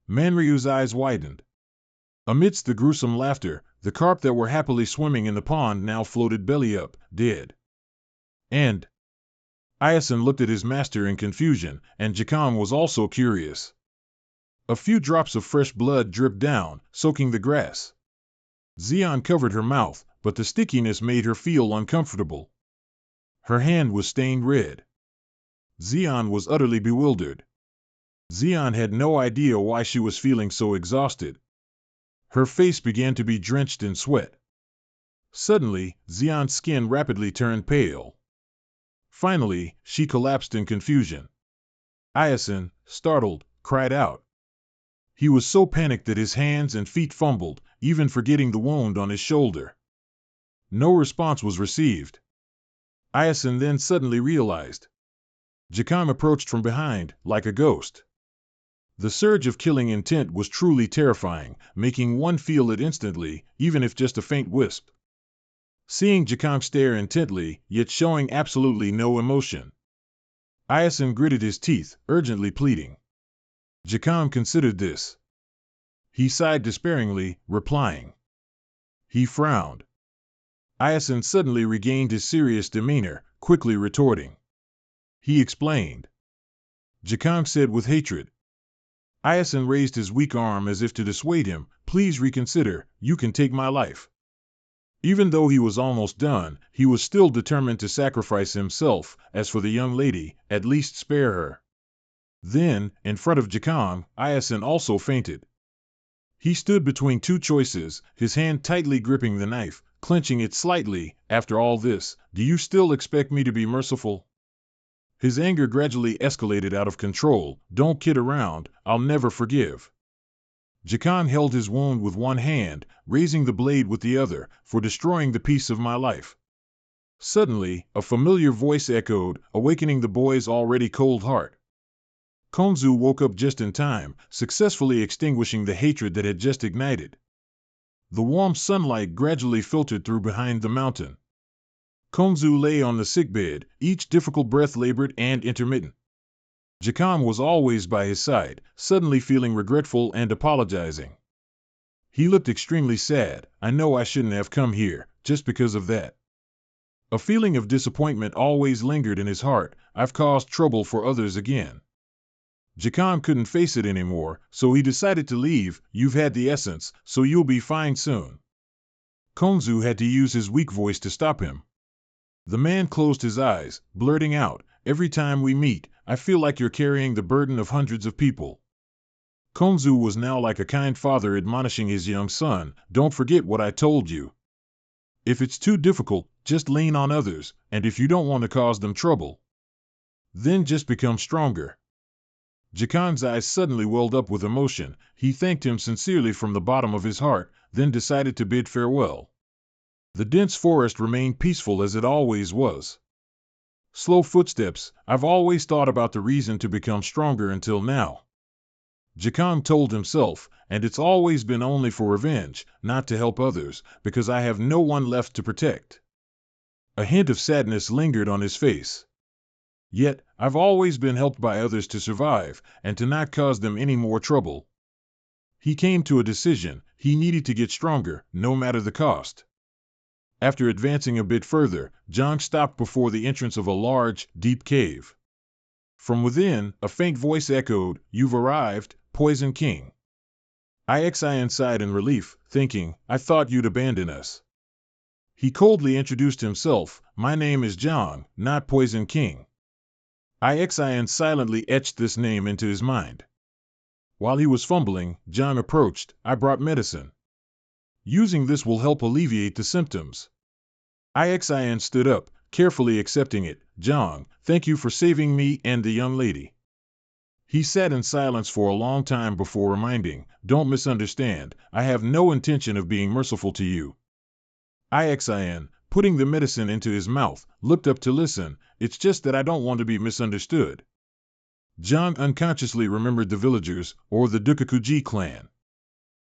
Manryu's eyes widened. Amidst the gruesome laughter, the carp that were happily swimming in the pond now floated belly up, dead. And Iason looked at his master in confusion, and Jacom was also curious. A few drops of fresh blood dripped down, soaking the grass. Xion covered her mouth, but the stickiness made her feel uncomfortable. Her hand was stained red. Xion was utterly bewildered. Xion had no idea why she was feeling so exhausted. Her face began to be drenched in sweat. Suddenly, Xion's skin rapidly turned pale. Finally, she collapsed in confusion. Iason, startled, cried out. He was so panicked that his hands and feet fumbled, even forgetting the wound on his shoulder. No response was received. Iason then suddenly realized. Jacom approached from behind, like a ghost. The surge of killing intent was truly terrifying, making one feel it instantly, even if just a faint wisp. Seeing Jacom stare intently, yet showing absolutely no emotion, Iason gritted his teeth, urgently pleading. Jacom considered this. He sighed despairingly, replying. He frowned. Iason suddenly regained his serious demeanor, quickly retorting. He explained. Jacom said with hatred. Iason raised his weak arm as if to dissuade him. Please reconsider, you can take my life. Even though he was almost done, he was still determined to sacrifice himself. As for the young lady, at least spare her. Then, in front of Jacom, Iason also fainted. He stood between two choices, his hand tightly gripping the knife, clenching it slightly. After all this, do you still expect me to be merciful? His anger gradually escalated out of control. Don't kid around, I'll never forgive. Jacom held his wound with one hand, raising the blade with the other, for destroying the peace of my life. Suddenly, a familiar voice echoed, awakening the boy's already cold heart. Konzu woke up just in time, successfully extinguishing the hatred that had just ignited. The warm sunlight gradually filtered through behind the mountain. Konzu lay on the sickbed, each difficult breath labored and intermittent. Jacom was always by his side, suddenly feeling regretful and apologizing. He looked extremely sad. I know I shouldn't have come here, just because of that. A feeling of disappointment always lingered in his heart. I've caused trouble for others again. Jacom couldn't face it anymore, so he decided to leave. You've had the essence, so you'll be fine soon. Konzu had to use his weak voice to stop him. The man closed his eyes, blurting out, every time we meet, I feel like you're carrying the burden of hundreds of people. Konzu was now like a kind father admonishing his young son, don't forget what I told you. If it's too difficult, just lean on others, and if you don't want to cause them trouble, then just become stronger. Jacon's eyes suddenly welled up with emotion. He thanked him sincerely from the bottom of his heart, then decided to bid farewell. The dense forest remained peaceful as it always was. Slow footsteps. I've always thought about the reason to become stronger until now. Jacom told himself, and it's always been only for revenge, not to help others, because I have no one left to protect. A hint of sadness lingered on his face. Yet, I've always been helped by others to survive, and to not cause them any more trouble. He came to a decision. He needed to get stronger, no matter the cost. After advancing a bit further, Zhang stopped before the entrance of a large, deep cave. From within, a faint voice echoed, You've arrived, Poison King. I sighed in relief, thinking, I thought you'd abandon us. He coldly introduced himself, My name is Zhang, not Poison King. I silently etched this name into his mind. While he was fumbling, Zhang approached, I brought medicine. Using this will help alleviate the symptoms. I stood up, carefully accepting it. Zhang, thank you for saving me and the young lady. He sat in silence for a long time before reminding, Don't misunderstand, I have no intention of being merciful to you. I putting the medicine into his mouth, looked up to listen, it's just that I don't want to be misunderstood. Zhang unconsciously remembered the villagers, or the Dukakuji clan.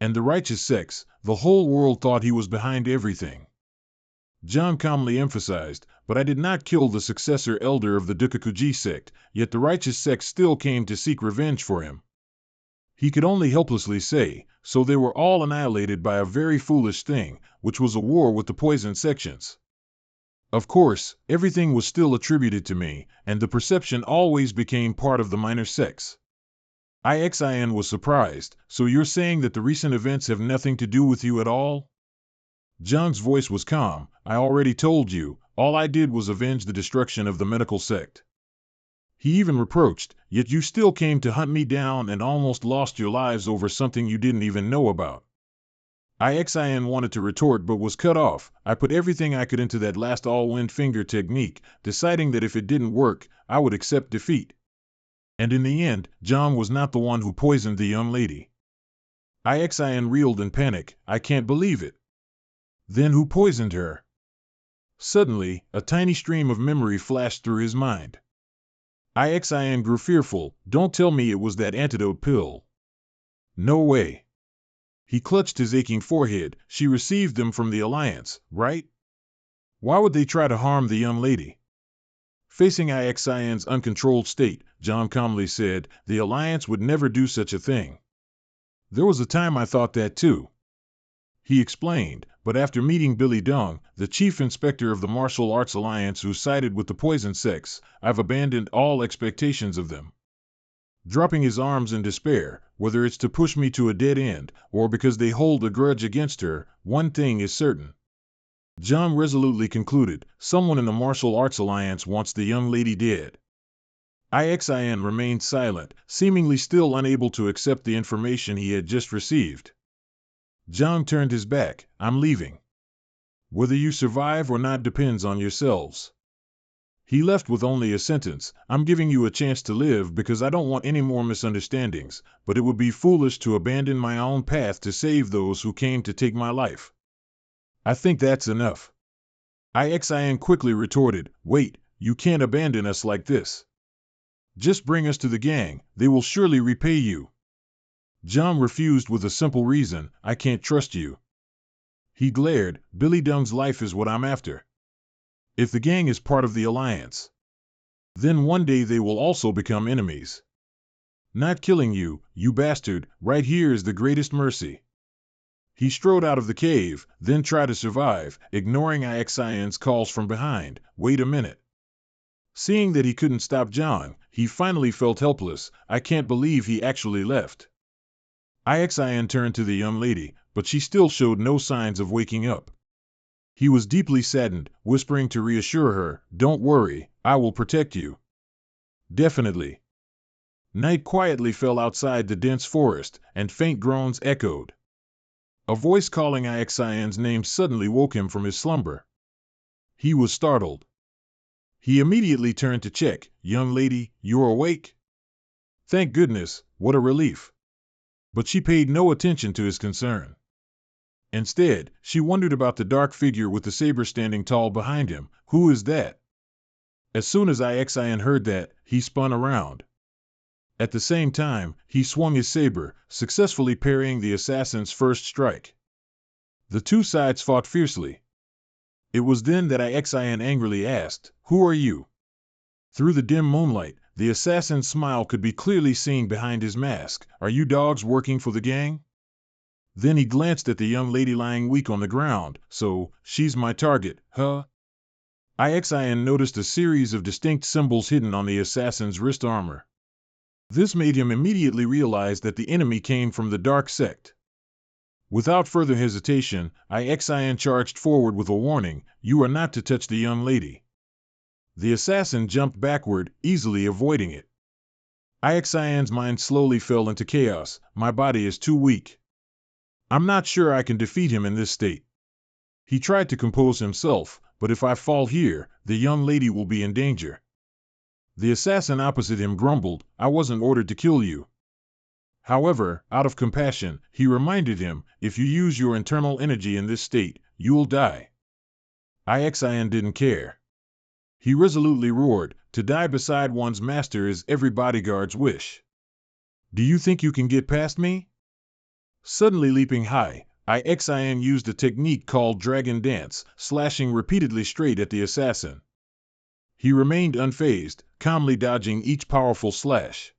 And the righteous sects, the whole world thought he was behind everything. Zhang calmly emphasized, but I did not kill the successor elder of the Dukakuji sect, yet the righteous sect still came to seek revenge for him. He could only helplessly say, so they were all annihilated by a very foolish thing, which was a war with the poison sections. Of course, everything was still attributed to me, and the perception always became part of the minor sects. IXIN was surprised, so you're saying that the recent events have nothing to do with you at all? Zhang's voice was calm, I already told you, all I did was avenge the destruction of the medical sect. He even reproached, yet you still came to hunt me down and almost lost your lives over something you didn't even know about. IXIN wanted to retort but was cut off. I put everything I could into that last all-wind finger technique, deciding that if it didn't work, I would accept defeat. And in the end, Zhang was not the one who poisoned the young lady. IXIN reeled in panic, I can't believe it. Then who poisoned her? Suddenly, a tiny stream of memory flashed through his mind. IXIN grew fearful, don't tell me it was that antidote pill. No way. He clutched his aching forehead, she received them from the Alliance, right? Why would they try to harm the young lady? Facing IXIN's uncontrolled state, Zhang calmly said, the Alliance would never do such a thing. There was a time I thought that too. He explained, but after meeting Billy Dong, the chief inspector of the Martial Arts Alliance who sided with the poison sects, I've abandoned all expectations of them. Dropping his arms in despair, whether it's to push me to a dead end, or because they hold a grudge against her, one thing is certain. Zhang resolutely concluded, someone in the Martial Arts Alliance wants the young lady dead. IXIN remained silent, seemingly still unable to accept the information he had just received. Zhang turned his back, I'm leaving. Whether you survive or not depends on yourselves. He left with only a sentence, I'm giving you a chance to live because I don't want any more misunderstandings, but it would be foolish to abandon my own path to save those who came to take my life. I think that's enough. IXIN quickly retorted, wait, you can't abandon us like this. Just bring us to the gang, they will surely repay you. Zhang refused with a simple reason, I can't trust you. He glared, Billy Dung's life is what I'm after. If the gang is part of the Alliance, Then one day they will also become enemies. Not killing you, you bastard, right here is the greatest mercy. He strode out of the cave, then tried to survive, ignoring Ixian's calls from behind. Wait a minute. Seeing that he couldn't stop John, he finally felt helpless. I can't believe he actually left. Ixian turned to the young lady, but she still showed no signs of waking up. He was deeply saddened, whispering to reassure her, "Don't worry, I will protect you." Definitely. Night quietly fell outside the dense forest, and faint groans echoed. A voice calling Ixian's name suddenly woke him from his slumber. He was startled. He immediately turned to check. "Young lady, you're awake?" Thank goodness, what a relief. But she paid no attention to his concern. Instead, she wondered about the dark figure with the saber standing tall behind him. Who is that? As soon as Ixian heard that, he spun around. At the same time, he swung his saber, successfully parrying the assassin's first strike. The two sides fought fiercely. It was then that Ixian angrily asked, "Who are you?" Through the dim moonlight, the assassin's smile could be clearly seen behind his mask. "Are you dogs working for the gang?" Then he glanced at the young lady lying weak on the ground. "So, she's my target, huh?" Ixian noticed a series of distinct symbols hidden on the assassin's wrist armor. This made him immediately realize that the enemy came from the dark sect. Without further hesitation, Ixian charged forward with a warning, "You are not to touch the young lady." The assassin jumped backward, easily avoiding it. Ixian's mind slowly fell into chaos. My body is too weak. I'm not sure I can defeat him in this state. He tried to compose himself, but if I fall here, the young lady will be in danger. The assassin opposite him grumbled, "I wasn't ordered to kill you." However, out of compassion, he reminded him, "If you use your internal energy in this state, you'll die." Ixian didn't care. He resolutely roared, "To die beside one's master is every bodyguard's wish. Do you think you can get past me?" Suddenly leaping high, Ixian used a technique called Dragon Dance, slashing repeatedly straight at the assassin. He remained unfazed, calmly dodging each powerful slash.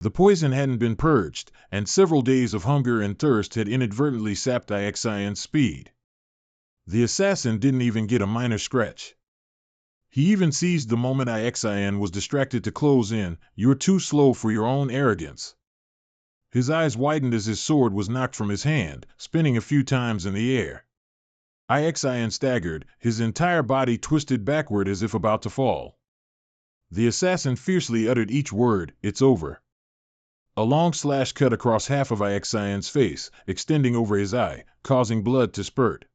The poison hadn't been purged, and several days of hunger and thirst had inadvertently sapped Ixian's speed. The assassin didn't even get a minor scratch. He even seized the moment Ixian was distracted to close in. "You're too slow for your own arrogance." His eyes widened as his sword was knocked from his hand, spinning a few times in the air. Ixian staggered, his entire body twisted backward as if about to fall. The assassin fiercely uttered each word, "It's over." A long slash cut across half of Ixian's face, extending over his eye, causing blood to spurt.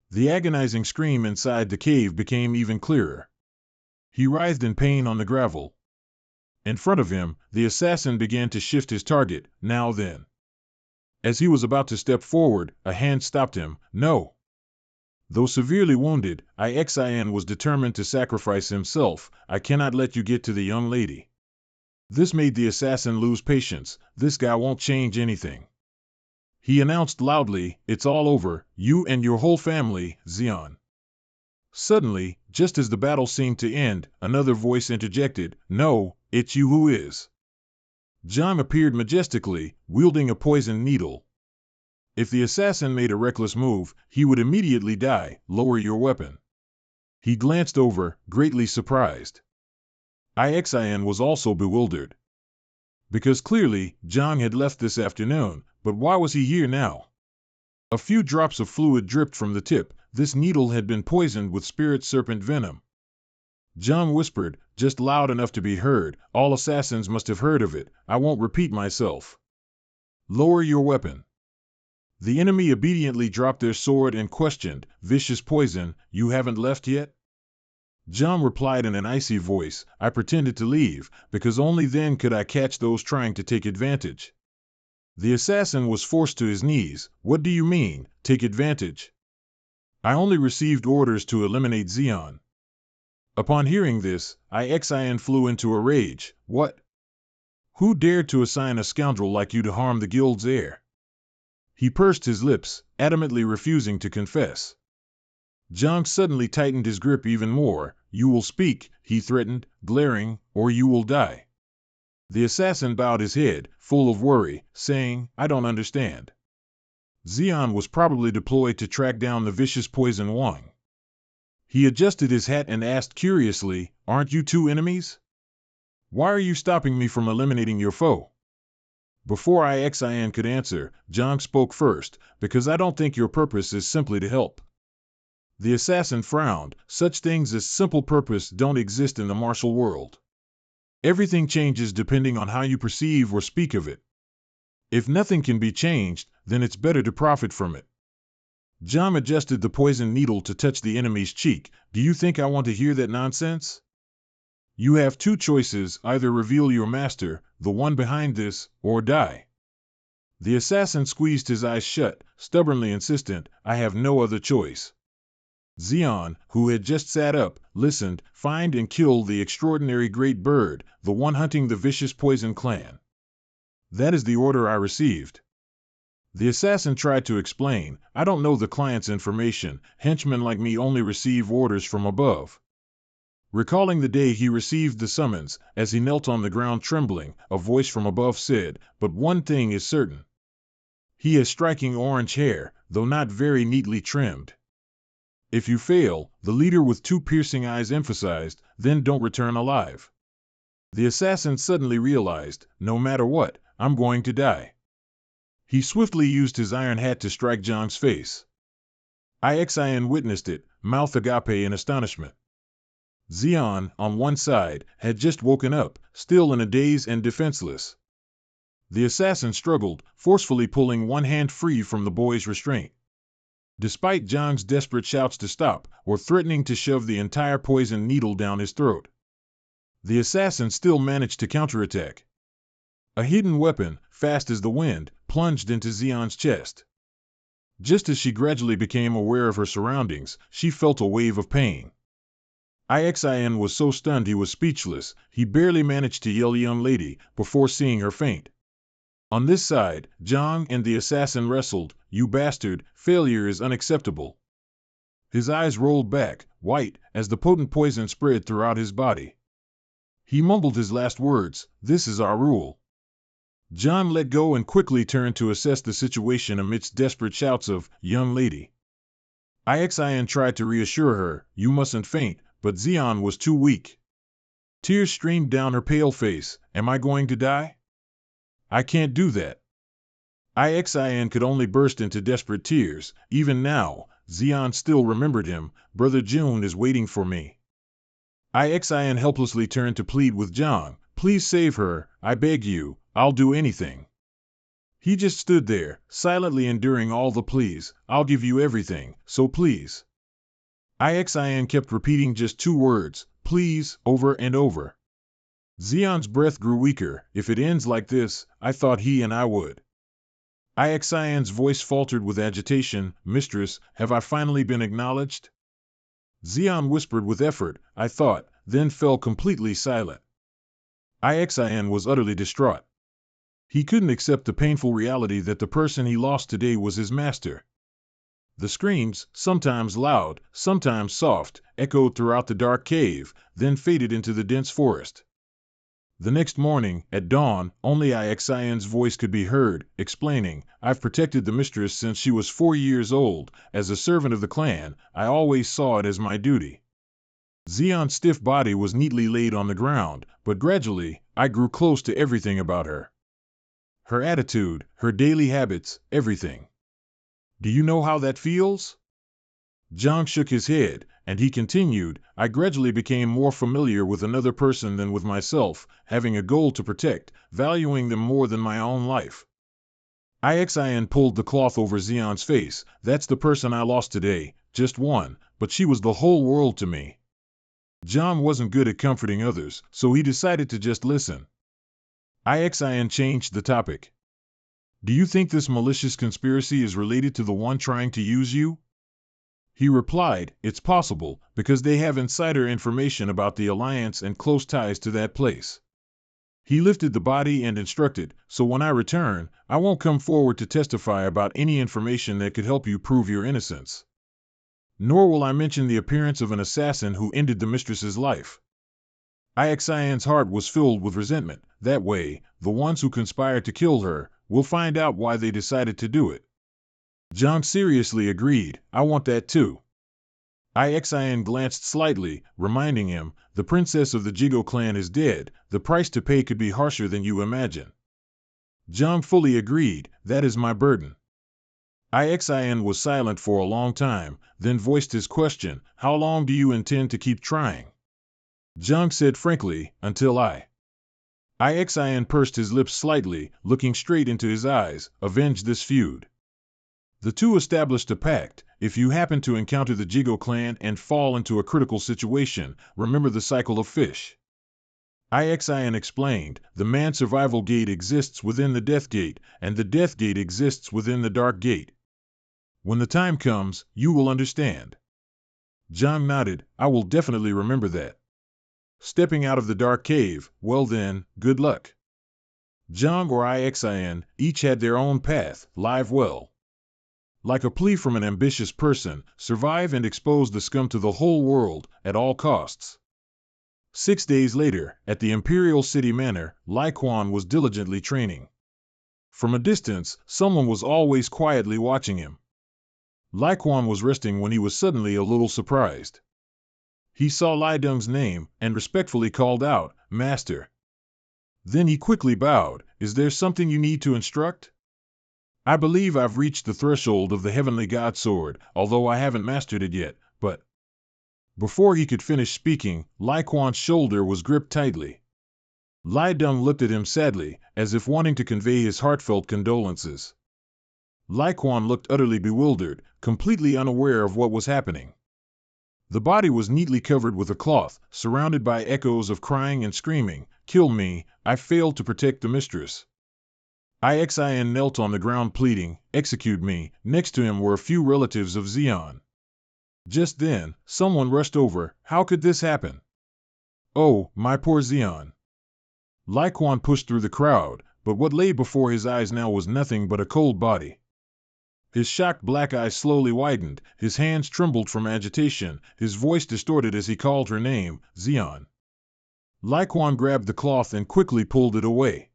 The agonizing scream inside the cave became even clearer. He writhed in pain on the gravel. In front of him, the assassin began to shift his target, now then. As he was about to step forward, a hand stopped him. "No." Though severely wounded, Ixian was determined to sacrifice himself. "I cannot let you get to the young lady." This made the assassin lose patience. "This guy won't change anything." He announced loudly, "It's all over, you and your whole family, Xian." Suddenly, just as the battle seemed to end, another voice interjected, "No, it's you who is." John appeared majestically, wielding a poisoned needle. If the assassin made a reckless move, he would immediately die. "Lower your weapon." He glanced over, greatly surprised. Ixian was also bewildered. Because clearly, John had left this afternoon, but why was he here now? A few drops of fluid dripped from the tip. This needle had been poisoned with spirit serpent venom. John whispered, just loud enough to be heard, "All assassins must have heard of it. I won't repeat myself. Lower your weapon." The enemy obediently dropped their sword and questioned, "Vicious poison, you haven't left yet?" John replied in an icy voice, "I pretended to leave, because only then could I catch those trying to take advantage." The assassin was forced to his knees. "What do you mean, take advantage?" "I only received orders to eliminate Xian." Upon hearing this, Ixian flew into a rage. "What? Who dared to assign a scoundrel like you to harm the guild's heir?" He pursed his lips, adamantly refusing to confess. John suddenly tightened his grip even more. "You will speak," he threatened, glaring, "or you will die." The assassin bowed his head, full of worry, saying, "I don't understand." Xian was probably deployed to track down the vicious Poison Wang. He adjusted his hat and asked curiously, "Aren't you two enemies? Why are you stopping me from eliminating your foe?" Before Xian could answer, Zhang spoke first, "Because I don't think your purpose is simply to help." The assassin frowned. Such things as simple purpose don't exist in the martial world. Everything changes depending on how you perceive or speak of it. If nothing can be changed, then it's better to profit from it. Zhang adjusted the poison needle to touch the enemy's cheek. "Do you think I want to hear that nonsense? You have two choices, either reveal your master, the one behind this, or die." The assassin squeezed his eyes shut, stubbornly insistent, "I have no other choice." Xian, who had just sat up, listened, "Find and kill the extraordinary great bird, the one hunting the vicious Poison clan." "That is the order I received." The assassin tried to explain, "I don't know the client's information. Henchmen like me only receive orders from above." Recalling the day he received the summons, as he knelt on the ground trembling, a voice from above said, "But one thing is certain. He has striking orange hair, though not very neatly trimmed." "If you fail," the leader with two piercing eyes emphasized, "then don't return alive." The assassin suddenly realized, "No matter what, I'm going to die." He swiftly used his iron hat to strike Zhang's face. Xian witnessed it, mouth agape in astonishment. Xian, on one side, had just woken up, still in a daze and defenseless. The assassin struggled, forcefully pulling one hand free from the boy's restraint. Despite Zhang's desperate shouts to stop, or threatening to shove the entire poison needle down his throat, the assassin still managed to counterattack. A hidden weapon, fast as the wind, plunged into Xian's chest. Just as she gradually became aware of her surroundings, she felt a wave of pain. Xian was so stunned he was speechless. He barely managed to yell, "Young lady," before seeing her faint. On this side, Zhang and the assassin wrestled. "You bastard, failure is unacceptable." His eyes rolled back, white, as the potent poison spread throughout his body. He mumbled his last words, "This is our rule." Zhang let go and quickly turned to assess the situation amidst desperate shouts of, "Young lady." Xian tried to reassure her, "You mustn't faint," but Xian was too weak. Tears streamed down her pale face. "Am I going to die? I can't do that." Xian could only burst into desperate tears. Even now, Xian still remembered him. "Brother Jun is waiting for me." Xian helplessly turned to plead with Zhang, "Please save her, I beg you, I'll do anything." He just stood there, silently enduring all the pleas. "I'll give you everything, so please." Xian kept repeating just two words, "Please," over and over. Xian's breath grew weaker. "If it ends like this, I thought he and I would." Xian's voice faltered with agitation, "Mistress, have I finally been acknowledged?" Xian whispered with effort, "I thought," then fell completely silent. Xian was utterly distraught. He couldn't accept the painful reality that the person he lost today was his master. The screams, sometimes loud, sometimes soft, echoed throughout the dark cave, then faded into the dense forest. The next morning, at dawn, only Xian's voice could be heard, explaining, "I've protected the mistress since she was 4 years old. As a servant of the clan, I always saw it as my duty." Xian's stiff body was neatly laid on the ground, but gradually, I grew close to everything about her. Her attitude, her daily habits, everything. Do you know how that feels? Zhang shook his head, and he continued, "I gradually became more familiar with another person than with myself, having a goal to protect, valuing them more than my own life." Xian pulled the cloth over Xian's face. "That's the person I lost today, just one, but she was the whole world to me." Zhang wasn't good at comforting others, so he decided to just listen. Xian changed the topic. "Do you think this malicious conspiracy is related to the one trying to use you?" He replied, "It's possible, because they have insider information about the Alliance and close ties to that place." He lifted the body and instructed, "So when I return, I won't come forward to testify about any information that could help you prove your innocence." Nor will I mention the appearance of an assassin who ended the mistress's life. Ixian's heart was filled with resentment. That way, the ones who conspired to kill her will find out why they decided to do it. Jiang seriously agreed, I want that too. Ixian glanced slightly, reminding him, the princess of the Jigo clan is dead, the price to pay could be harsher than you imagine. Jiang fully agreed, that is my burden. Ixian was silent for a long time, then voiced his question, how long do you intend to keep trying? Jiang said frankly, until Ixian pursed his lips slightly, looking straight into his eyes, avenge this feud. The two established a pact. If you happen to encounter the Jigo clan and fall into a critical situation, remember the cycle of fish. Ixian explained, the man survival gate exists within the death gate, and the death gate exists within the dark gate. When the time comes, you will understand. Jiang nodded, I will definitely remember that. Stepping out of the dark cave, well then, good luck. Jiang or Ixian, each had their own path, live well. Like a plea from an ambitious person, survive and expose the scum to the whole world, at all costs. 6 days later, at the Imperial City Manor, Lai Quan was diligently training. From a distance, someone was always quietly watching him. Lai Quan was resting when he was suddenly a little surprised. He saw Lai Deng's name, and respectfully called out, Master. Then he quickly bowed, is there something you need to instruct? I believe I've reached the threshold of the Heavenly God Sword, although I haven't mastered it yet, but... Before he could finish speaking, Lai Quan's shoulder was gripped tightly. Lai Deng looked at him sadly, as if wanting to convey his heartfelt condolences. Lai Quan looked utterly bewildered, completely unaware of what was happening. The body was neatly covered with a cloth, surrounded by echoes of crying and screaming, kill me, I failed to protect the mistress. Ixian knelt on the ground pleading, execute me. Next to him were a few relatives of Xian. Just then, someone rushed over, how could this happen? Oh, my poor Xian. Lai Quan pushed through the crowd, but what lay before his eyes now was nothing but a cold body. His shocked black eyes slowly widened, his hands trembled from agitation, his voice distorted as he called her name, Xian. Lai Quan grabbed the cloth and quickly pulled it away.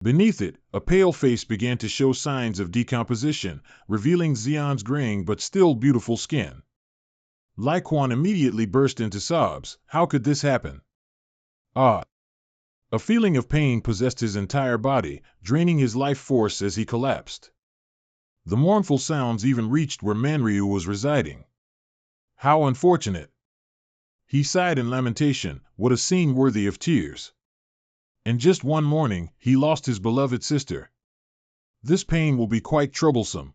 Beneath it, a pale face began to show signs of decomposition, revealing Xian's graying but still beautiful skin. Lai Quan immediately burst into sobs, how could this happen? Ah! A feeling of pain possessed his entire body, draining his life force as he collapsed. The mournful sounds even reached where Manryu was residing. How unfortunate! He sighed in lamentation, what a scene worthy of tears. In just one morning, he lost his beloved sister. This pain will be quite troublesome.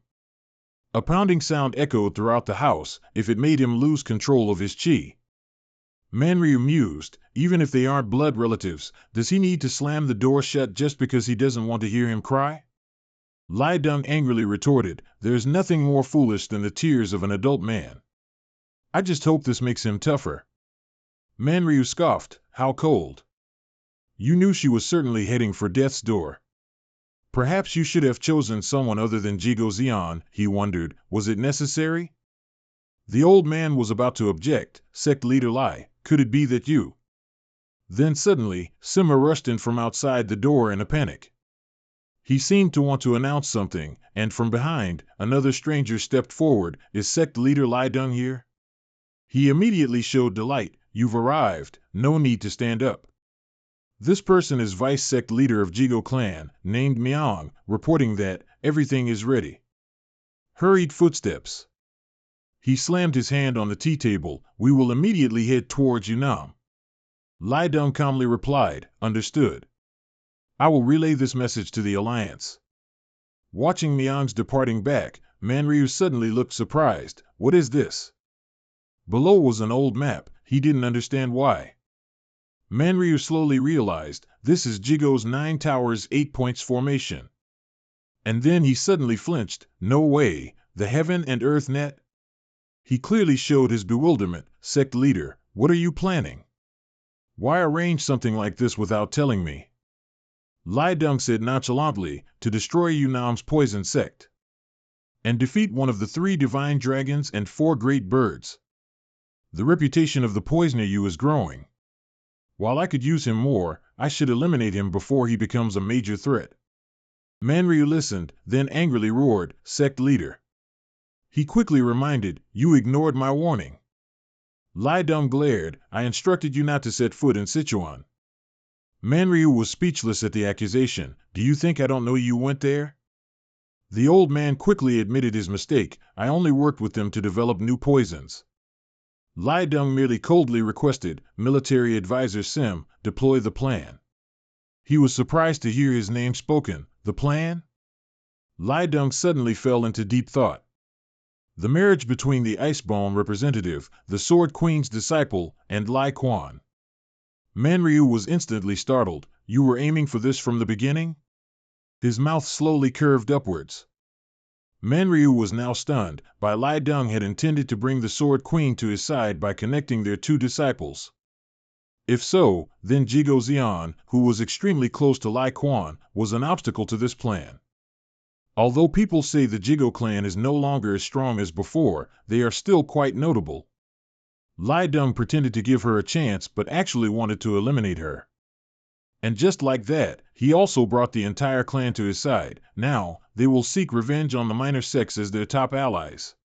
A pounding sound echoed throughout the house, if it made him lose control of his chi. Manryu mused, even if they aren't blood relatives, does he need to slam the door shut just because he doesn't want to hear him cry? Lai Deng angrily retorted, there's nothing more foolish than the tears of an adult man. I just hope this makes him tougher. Manryu scoffed, how cold. You knew she was certainly heading for death's door. Perhaps you should have chosen someone other than Jigo Xian, he wondered, was it necessary? The old man was about to object, sect leader Lai, could it be that you? Then suddenly, Sima rushed in from outside the door in a panic. He seemed to want to announce something, and from behind, another stranger stepped forward, is sect leader Lai Deng here? He immediately showed delight, you've arrived, no need to stand up. This person is vice sect leader of Jigo clan, named Miang, reporting that everything is ready. Hurried footsteps. He slammed his hand on the tea table, we will immediately head towards Yunnan. Lai Deng calmly replied, understood. I will relay this message to the Alliance. Watching Miang's departing back, Manryu suddenly looked surprised, what is this? Below was an old map, he didn't understand why. Manryu slowly realized, this is Jigo's 9 Towers 8 Points formation. And then he suddenly flinched, no way, the heaven and earth net? He clearly showed his bewilderment, sect leader, what are you planning? Why arrange something like this without telling me? Lai Deng said nonchalantly, to destroy Yunam's poison sect. and defeat one of the 3 divine dragons and 4 great birds. The reputation of the poisoner you is growing. While I could use him more, I should eliminate him before he becomes a major threat. Manryu listened, then angrily roared, "Sect leader." He quickly reminded, "You ignored my warning." Lai Dong glared, "I instructed you not to set foot in Sichuan." Manryu was speechless at the accusation. "Do you think I don't know you went there?" The old man quickly admitted his mistake. "I only worked with them to develop new poisons." Lai Dong merely coldly requested, "Military advisor Sim, deploy the plan." He was surprised to hear his name spoken. The plan? Lai Dong suddenly fell into deep thought. The marriage between the Icebone representative, the Sword Queen's disciple, and Lai Quan. Manryu was instantly startled. "You were aiming for this from the beginning?" His mouth slowly curved upwards. Manryu was now stunned. By Lai Dong had intended to bring the Sword Queen to his side by connecting their 2 disciples. If so, then Jigo Xian, who was extremely close to Lai Quan, was an obstacle to this plan. Although people say the Jigo clan is no longer as strong as before, they are still quite notable. Lai Dong pretended to give her a chance but actually wanted to eliminate her. And just like that, he also brought the entire clan to his side. Now, they will seek revenge on the minor sects as their top allies.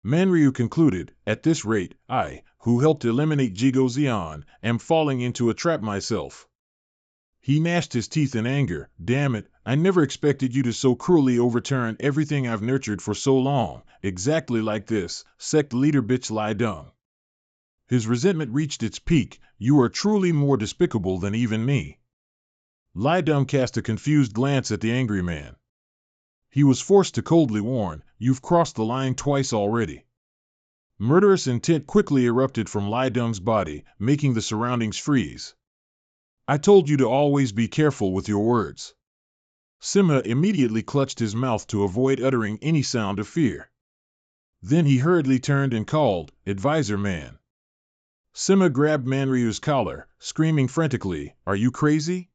Manryu concluded, "At this rate, I, who helped eliminate Jigo Xian, am falling into a trap myself." He gnashed his teeth in anger. "Damn it, I never expected you to so cruelly overturn everything I've nurtured for so long, exactly like this, sect leader bitch Lai Dong." His resentment reached its peak. "You are truly more despicable than even me." Lai Dong cast a confused glance at the angry man. He was forced to coldly warn, "You've crossed the line twice already." Murderous intent quickly erupted from Lai Dong's body, making the surroundings freeze. "I told you to always be careful with your words." Sima immediately clutched his mouth to avoid uttering any sound of fear. Then he hurriedly turned and called, "Advisor man." Sima grabbed Manryu's collar, screaming frantically, "Are you crazy?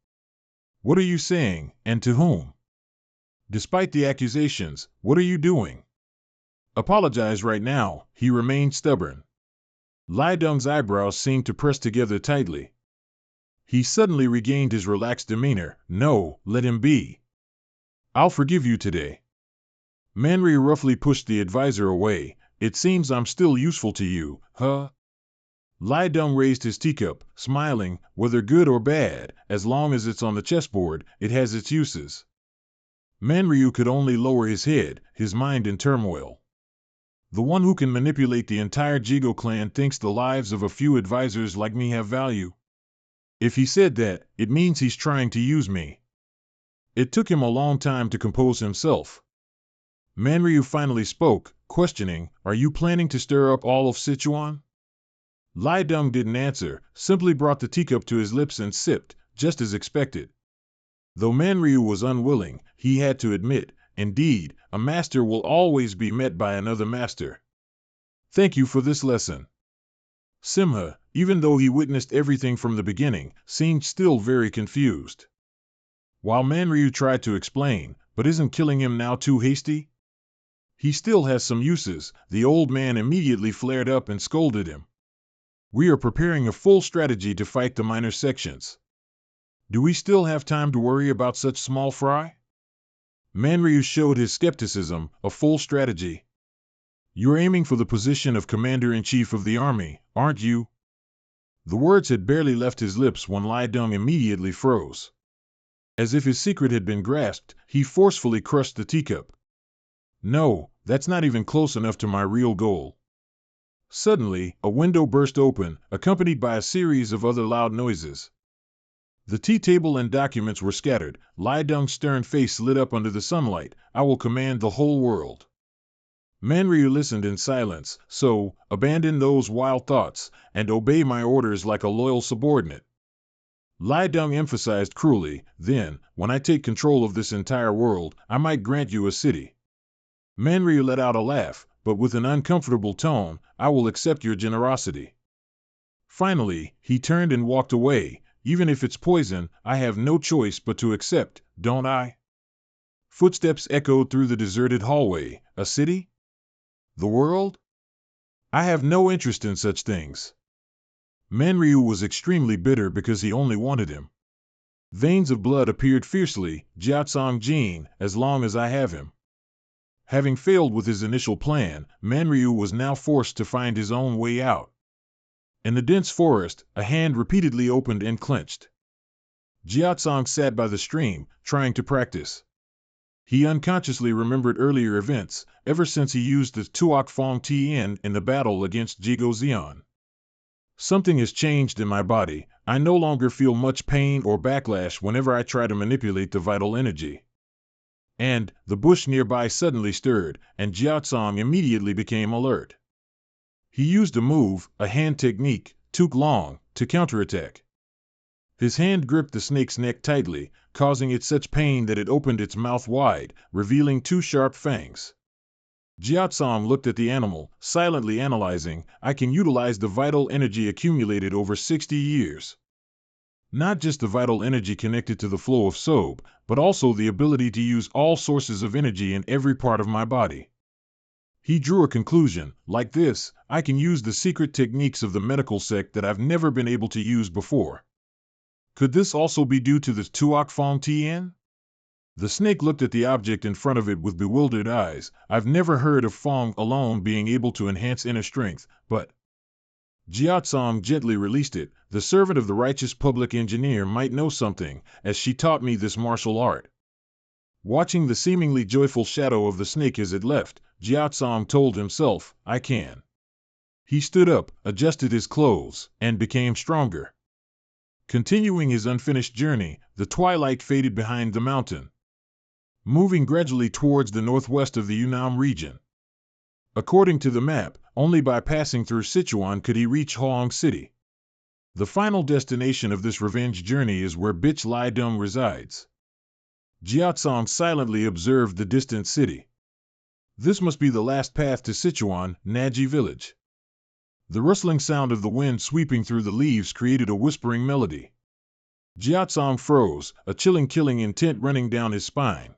What are you saying, and to whom? Despite the accusations, what are you doing? Apologize right now." He remained stubborn. Lai Dong's eyebrows seemed to press together tightly. He suddenly regained his relaxed demeanor. "No, let him be. I'll forgive you today." Manryu roughly pushed the advisor away. "It seems I'm still useful to you, huh?" Lai Dong raised his teacup, smiling. "Whether good or bad, as long as it's on the chessboard, it has its uses." Manryu could only lower his head, his mind in turmoil. The one who can manipulate the entire Jigo clan thinks the lives of a few advisors like me have value. If he said that, it means he's trying to use me. It took him a long time to compose himself. Manryu finally spoke, questioning, "Are you planning to stir up all of Sichuan?" Lai Dong didn't answer, simply brought the teacup to his lips and sipped, just as expected. Though Manryu was unwilling, he had to admit, indeed, a master will always be met by another master. "Thank you for this lesson." Simha, even though he witnessed everything from the beginning, seemed still very confused. While Manryu tried to explain, "But isn't killing him now too hasty? He still has some uses," the old man immediately flared up and scolded him. "We are preparing a full strategy to fight the minor sections. Do we still have time to worry about such small fry?" Manryu showed his skepticism. "A full strategy? You're aiming for the position of commander-in-chief of the army, aren't you?" The words had barely left his lips when Lai Dong immediately froze. As if his secret had been grasped, he forcefully crushed the teacup. "No, that's not even close enough to my real goal." Suddenly, a window burst open, accompanied by a series of other loud noises. The tea table and documents were scattered. Lai Dong's stern face lit up under the sunlight. "I will command the whole world." Manryu listened in silence. "So, abandon those wild thoughts, and obey my orders like a loyal subordinate." Lai Dong emphasized cruelly, "Then, when I take control of this entire world, I might grant you a city." Manryu let out a laugh, but with an uncomfortable tone. "I will accept your generosity." Finally, he turned and walked away. "Even if it's poison, I have no choice but to accept, don't I?" Footsteps echoed through the deserted hallway. A city? The world? I have no interest in such things. Manryu was extremely bitter because he only wanted him. Veins of blood appeared fiercely. Jiatsong Jin, as long as I have him. Having failed with his initial plan, Manryu was now forced to find his own way out. In the dense forest, a hand repeatedly opened and clenched. Jiatsong sat by the stream, trying to practice. He unconsciously remembered earlier events, ever since he used the Tuok Fong Tien in the battle against Jigo Xian. Something has changed in my body. I no longer feel much pain or backlash whenever I try to manipulate the vital energy. And the bush nearby suddenly stirred, and Jiatsong immediately became alert. He used a move, a hand technique, Tuk Long, to counterattack. His hand gripped the snake's neck tightly, causing it such pain that it opened its mouth wide, revealing two sharp fangs. Jiatsong looked at the animal, silently analyzing. I can utilize the vital energy accumulated over 60 years. Not just the vital energy connected to the flow of soap, but also the ability to use all sources of energy in every part of my body. He drew a conclusion. Like this, I can use the secret techniques of the medical sect that I've never been able to use before. Could this also be due to the Tuok Fong Tien? The snake looked at the object in front of it with bewildered eyes. I've never heard of Fong alone being able to enhance inner strength, but... Jiatsong gently released it. The servant of the righteous public engineer might know something, as she taught me this martial art. Watching the seemingly joyful shadow of the snake as it left, Jiatsong told himself, I can. He stood up, adjusted his clothes, and became stronger. Continuing his unfinished journey, the twilight faded behind the mountain, moving gradually towards the northwest of the Yunnan region. According to the map, only by passing through Sichuan could he reach Hoang City. The final destination of this revenge journey is where Bitch Lai Dung resides. Jiatsong silently observed the distant city. This must be the last path to Sichuan, Naji village. The rustling sound of the wind sweeping through the leaves created a whispering melody. Jiatsong froze, a chilling killing intent running down his spine.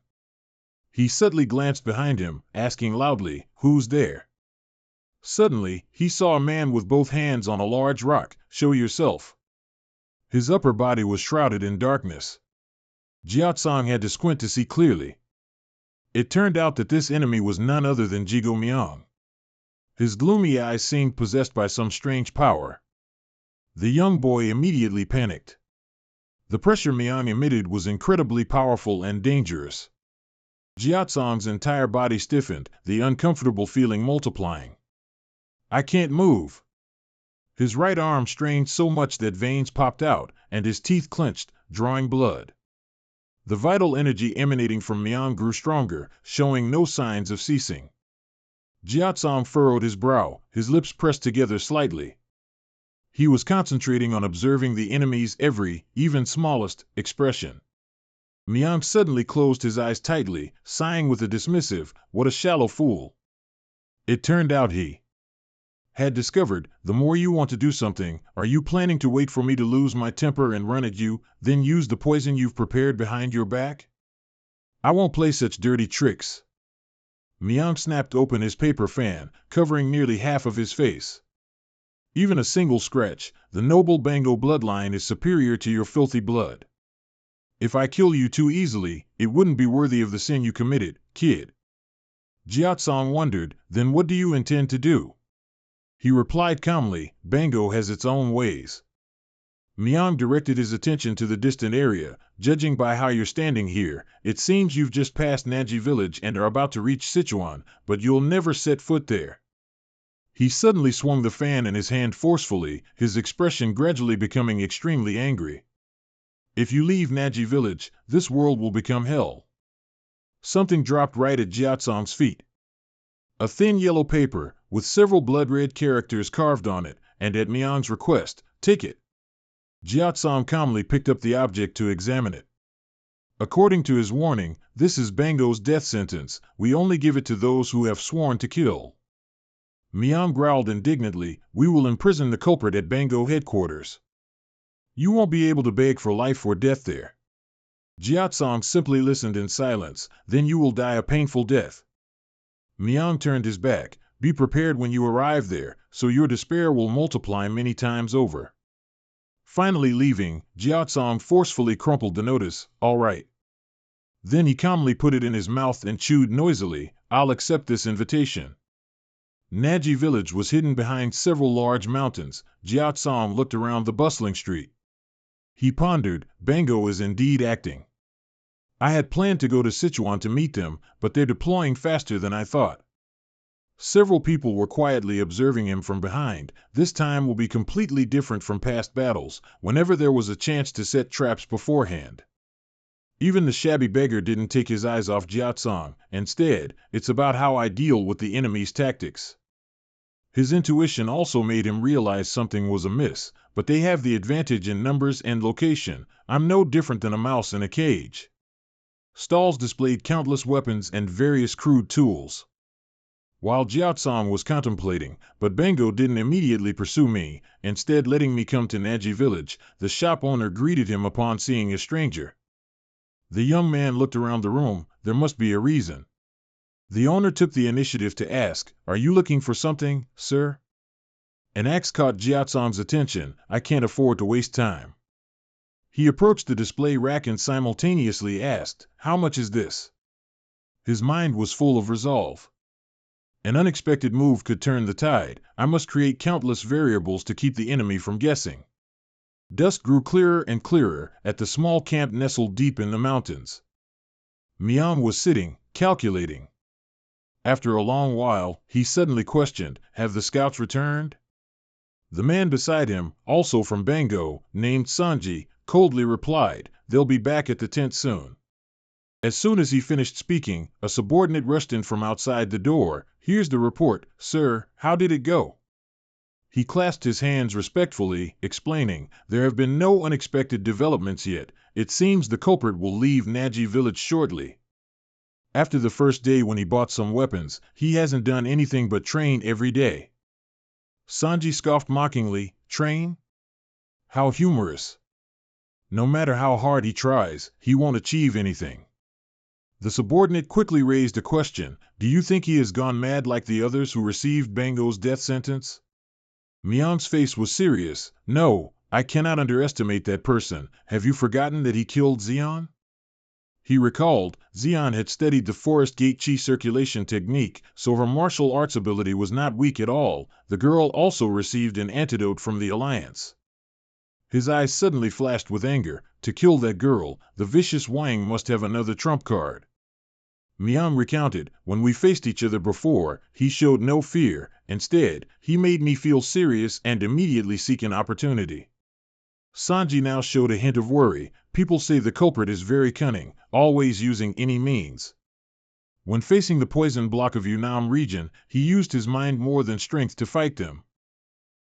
He suddenly glanced behind him, asking loudly, Who's there? Suddenly, he saw a man with both hands on a large rock. Show yourself. His upper body was shrouded in darkness. Jiatsong had to squint to see clearly. It turned out that this enemy was none other than Jigo Miang. His gloomy eyes seemed possessed by some strange power. The young boy immediately panicked. The pressure Miang emitted was incredibly powerful and dangerous. Jiatsong's entire body stiffened, the uncomfortable feeling multiplying. I can't move. His right arm strained so much that veins popped out, and his teeth clenched, drawing blood. The vital energy emanating from Miang grew stronger, showing no signs of ceasing. Jiatsong furrowed his brow, his lips pressed together slightly. He was concentrating on observing the enemy's every, even smallest, expression. Miang suddenly closed his eyes tightly, sighing with a dismissive, what a shallow fool. It turned out he had discovered, the more you want to do something, are you planning to wait for me to lose my temper and run at you, then use the poison you've prepared behind your back? I won't play such dirty tricks. Miang snapped open his paper fan, covering nearly half of his face. Even a single scratch, the noble Bango bloodline is superior to your filthy blood. If I kill you too easily, it wouldn't be worthy of the sin you committed, kid. Jiatsong wondered, then what do you intend to do? He replied calmly, Bango has its own ways. Miang directed his attention to the distant area. Judging by how you're standing here, it seems you've just passed Naji village and are about to reach Sichuan, but you'll never set foot there. He suddenly swung the fan in his hand forcefully, his expression gradually becoming extremely angry. If you leave Naji village, this world will become hell. Something dropped right at Jiatsong's feet. A thin yellow paper, with several blood-red characters carved on it, and at Miang's request, take it. Jiatsong calmly picked up the object to examine it. According to his warning, this is Bango's death sentence. We only give it to those who have sworn to kill. Miang growled indignantly, we will imprison the culprit at Bango headquarters. You won't be able to beg for life or death there. Jiatsong simply listened in silence. Then you will die a painful death. Miang turned his back. Be prepared when you arrive there, so your despair will multiply many times over. Finally leaving, Jiatsong forcefully crumpled the notice. All right. Then he calmly put it in his mouth and chewed noisily. I'll accept this invitation. Naji village was hidden behind several large mountains. Jiatsong looked around the bustling street. He pondered, Bango is indeed acting. I had planned to go to Sichuan to meet them, but they're deploying faster than I thought. Several people were quietly observing him from behind. This time will be completely different from past battles, whenever there was a chance to set traps beforehand. Even the shabby beggar didn't take his eyes off Jiatsong. Instead, it's about how I deal with the enemy's tactics. His intuition also made him realize something was amiss, but they have the advantage in numbers and location. I'm no different than a mouse in a cage. Stalls displayed countless weapons and various crude tools. While Jiatsong was contemplating, but Bango didn't immediately pursue me, instead letting me come to Naji village, the shop owner greeted him upon seeing a stranger. The young man looked around the room. There must be a reason. The owner took the initiative to ask, Are you looking for something, sir? An axe caught Jiatsong's attention. I can't afford to waste time. He approached the display rack and simultaneously asked, How much is this? His mind was full of resolve. An unexpected move could turn the tide. I must create countless variables to keep the enemy from guessing. Dusk grew clearer and clearer at the small camp nestled deep in the mountains. Miang was sitting, calculating. After a long while, he suddenly questioned, Have the scouts returned? The man beside him, also from Bango, named Sanji, coldly replied, They'll be back at the tent soon. As soon as he finished speaking, a subordinate rushed in from outside the door. Here's the report, sir. How did it go? He clasped his hands respectfully, explaining, There have been no unexpected developments yet. It seems the culprit will leave Naji village shortly. After the first day when he bought some weapons, he hasn't done anything but train every day. Sanji scoffed mockingly, Train? How humorous. No matter how hard he tries, he won't achieve anything. The subordinate quickly raised a question. Do you think he has gone mad like the others who received Bango's death sentence? Miang's face was serious. No, I cannot underestimate that person. Have you forgotten that he killed Xian? He recalled, Xian had studied the forest gate chi circulation technique, so her martial arts ability was not weak at all. The girl also received an antidote from the Alliance. His eyes suddenly flashed with anger. To kill that girl, the vicious Wang must have another trump card. Miang recounted, When we faced each other before, he showed no fear. Instead, he made me feel serious and immediately seek an opportunity. Sanji now showed a hint of worry. People say the culprit is very cunning, always using any means. When facing the poison block of Yunnan region, he used his mind more than strength to fight them.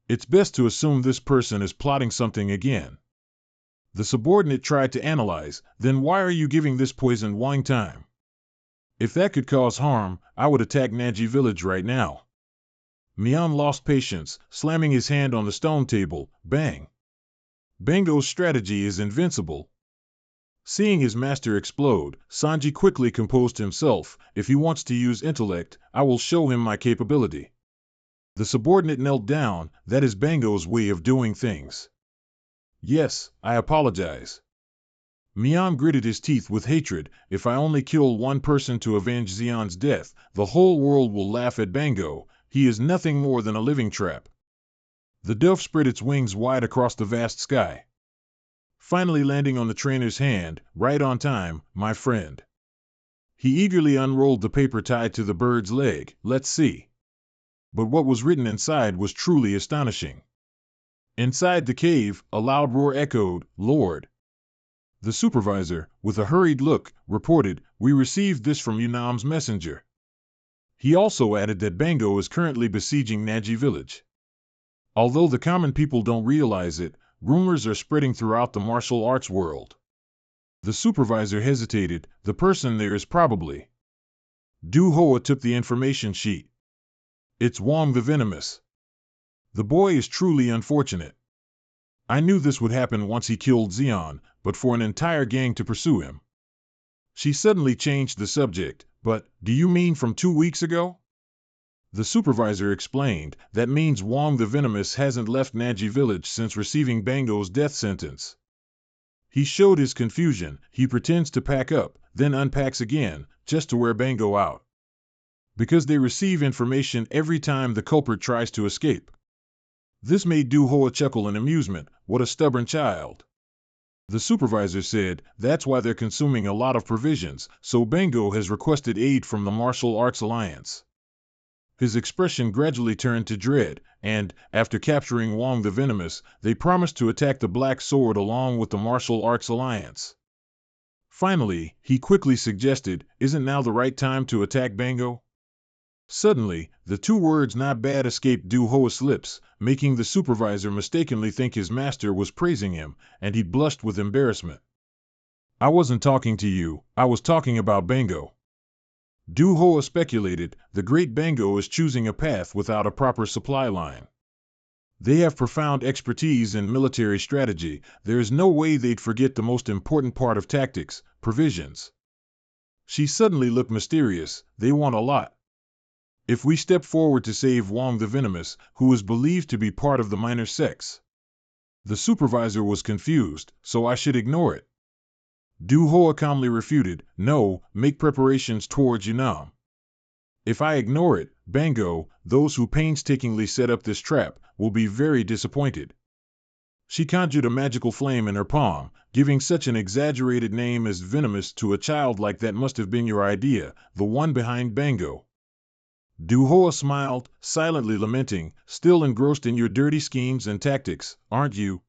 It's best to assume this person is plotting something again. The subordinate tried to analyze, Then why are you giving this poisoned Wang time? If that could cause harm, I would attack Naji village right now. Miang lost patience, slamming his hand on the stone table. Bang! Bango's strategy is invincible. Seeing his master explode, Sanji quickly composed himself. If he wants to use intellect, I will show him my capability. The subordinate knelt down. That is Bango's way of doing things. Yes, I apologize. Miang gritted his teeth with hatred. If I only kill one person to avenge Xian's death, the whole world will laugh at Bango. He is nothing more than a living trap. The dove spread its wings wide across the vast sky, finally landing on the trainer's hand. Right on time, my friend. He eagerly unrolled the paper tied to the bird's leg. Let's see. But what was written inside was truly astonishing. Inside the cave, a loud roar echoed, Lord. The supervisor, with a hurried look, reported, We received this from Yunam's messenger. He also added that Bango is currently besieging Naji village. Although the common people don't realize it, rumors are spreading throughout the martial arts world. The supervisor hesitated. The person there is probably. Du Hoa took the information sheet. It's Wang the Venomous. The boy is truly unfortunate. I knew this would happen once he killed Zeon, but for an entire gang to pursue him. She suddenly changed the subject. But, do you mean from 2 weeks ago? The supervisor explained, that means Wong the Venomous hasn't left Naji village since receiving Bango's death sentence. He showed his confusion. He pretends to pack up, then unpacks again, just to wear Bango out. Because they receive information every time the culprit tries to escape. This made Du Hoa chuckle in amusement. What a stubborn child. The supervisor said, that's why they're consuming a lot of provisions, so Bango has requested aid from the Martial Arts Alliance. His expression gradually turned to dread, and, after capturing Wong the Venomous, they promised to attack the Black Sword along with the Martial Arts Alliance. Finally, he quickly suggested, isn't now the right time to attack Bango? Suddenly, the two words not bad escaped Du Hoa's lips, making the supervisor mistakenly think his master was praising him, and he blushed with embarrassment. I wasn't talking to you, I was talking about Bango. Du Hoa speculated, the great Bango is choosing a path without a proper supply line. They have profound expertise in military strategy. There is no way they'd forget the most important part of tactics, provisions. She suddenly looked mysterious. They want a lot. If we step forward to save Wong the Venomous, who is believed to be part of the minor sects. The supervisor was confused, so I should ignore it. Du Hoa calmly refuted, no, make preparations towards Yunnan. If I ignore it, Bango, those who painstakingly set up this trap, will be very disappointed. She conjured a magical flame in her palm, giving such an exaggerated name as Venomous to a child like that must have been your idea, the one behind Bango. Du Hoa smiled, silently lamenting, still engrossed in your dirty schemes and tactics, aren't you?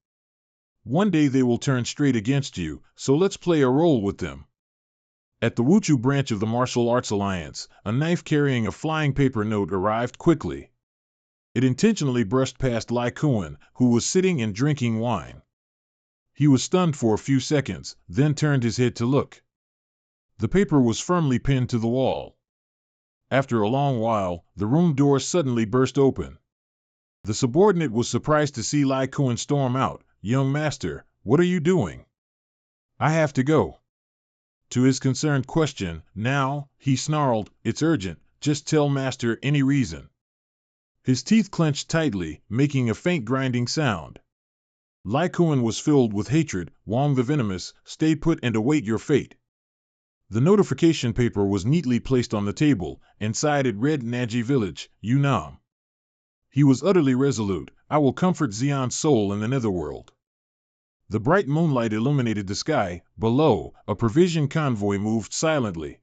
One day they will turn straight against you, so let's play a role with them. At the Wuchu branch of the Martial Arts Alliance, a knife carrying a flying paper note arrived quickly. It intentionally brushed past Lai Kuan, who was sitting and drinking wine. He was stunned for a few seconds, then turned his head to look. The paper was firmly pinned to the wall. After a long while, the room door suddenly burst open. The subordinate was surprised to see Lai Kuan storm out. Young master, what are you doing? I have to go. To his concerned question, now, he snarled, it's urgent, just tell master any reason. His teeth clenched tightly, making a faint grinding sound. Lai Kuan was filled with hatred. Wong the Venomous, stay put and await your fate. The notification paper was neatly placed on the table. Inside it read Naji Village, Yunnan. He was utterly resolute. I will comfort Zeon's soul in the netherworld. The bright moonlight illuminated the sky. Below, a provision convoy moved silently.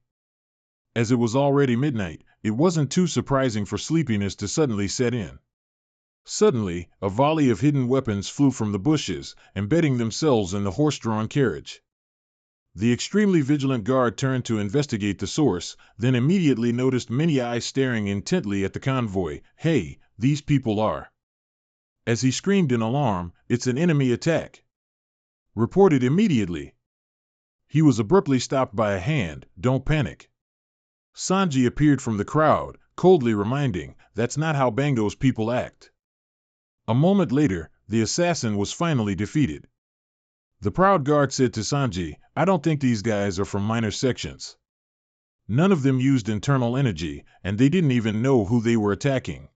As it was already midnight, it wasn't too surprising for sleepiness to suddenly set in. Suddenly, a volley of hidden weapons flew from the bushes, embedding themselves in the horse-drawn carriage. The extremely vigilant guard turned to investigate the source, then immediately noticed many eyes staring intently at the convoy. Hey, these people are. As he screamed in alarm, it's an enemy attack. Reported immediately. He was abruptly stopped by a hand. Don't panic. Sanji appeared from the crowd, coldly reminding, that's not how Bango's people act. A moment later, the assassin was finally defeated. The proud guard said to Sanji, I don't think these guys are from minor sections. None of them used internal energy, and they didn't even know who they were attacking.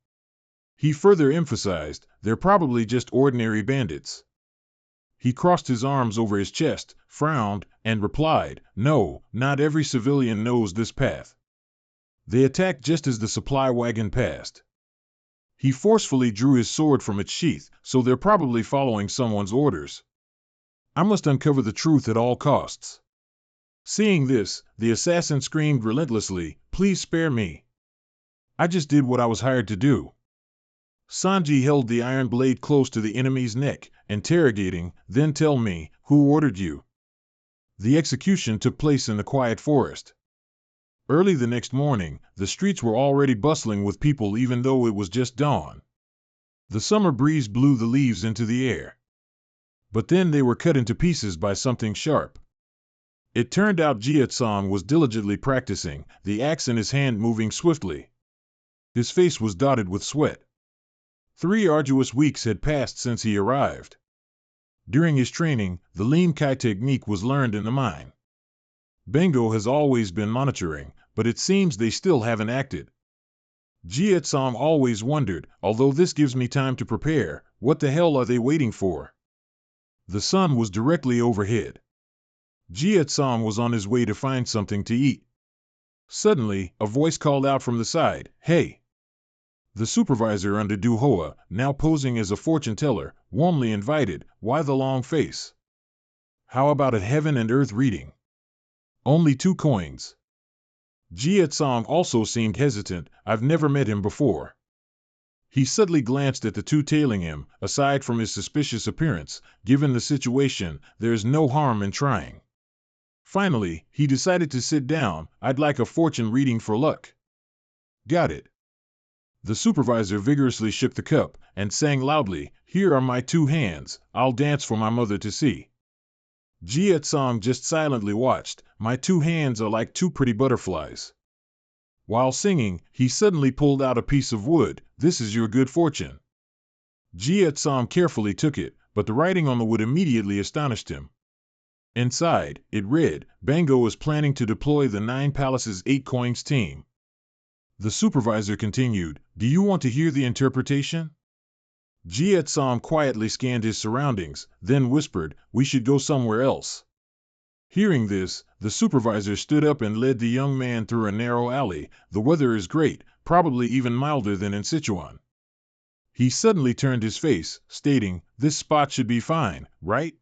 He further emphasized, they're probably just ordinary bandits. He crossed his arms over his chest, frowned, and replied, no, not every civilian knows this path. They attacked just as the supply wagon passed. He forcefully drew his sword from its sheath, so they're probably following someone's orders. I must uncover the truth at all costs. Seeing this, the assassin screamed relentlessly, please spare me. I just did what I was hired to do. Sanji held the iron blade close to the enemy's neck, interrogating, then tell me, who ordered you? The execution took place in the quiet forest. Early the next morning, the streets were already bustling with people even though it was just dawn. The summer breeze blew the leaves into the air. But then they were cut into pieces by something sharp. It turned out Jia-san was diligently practicing, the axe in his hand moving swiftly. His face was dotted with sweat. 3 arduous weeks had passed since he arrived. During his training, the Lean Kai technique was learned in the mine. Bengo has always been monitoring, but it seems they still haven't acted. Jietsong always wondered, although this gives me time to prepare, what the hell are they waiting for? The sun was directly overhead. Jietsong was on his way to find something to eat. Suddenly, a voice called out from the side, "Hey!" The supervisor under Duhoa, now posing as a fortune teller, warmly invited, "Why the long face? How about a heaven and earth reading? Only 2 coins. Jietsong also seemed hesitant. I've never met him before. He suddenly glanced at the 2 tailing him. Aside from his suspicious appearance, given the situation, there's no harm in trying. Finally, he decided to sit down. I'd like a fortune reading for luck. Got it. The supervisor vigorously shook the cup and sang loudly, "Here are my 2 hands, I'll dance for my mother to see." Jietsong just silently watched. "My 2 hands are like 2 pretty butterflies." While singing, he suddenly pulled out a piece of wood. "This is your good fortune." Jietsong carefully took it, but the writing on the wood immediately astonished him. Inside, it read, "Bengo is planning to deploy the 9 Palaces 8 Coins team." The supervisor continued, "Do you want to hear the interpretation?" Jietsong quietly scanned his surroundings, then whispered, "We should go somewhere else." Hearing this, the supervisor stood up and led the young man through a narrow alley. "The weather is great, probably even milder than in Sichuan." He suddenly turned his face, stating, "This spot should be fine, right?"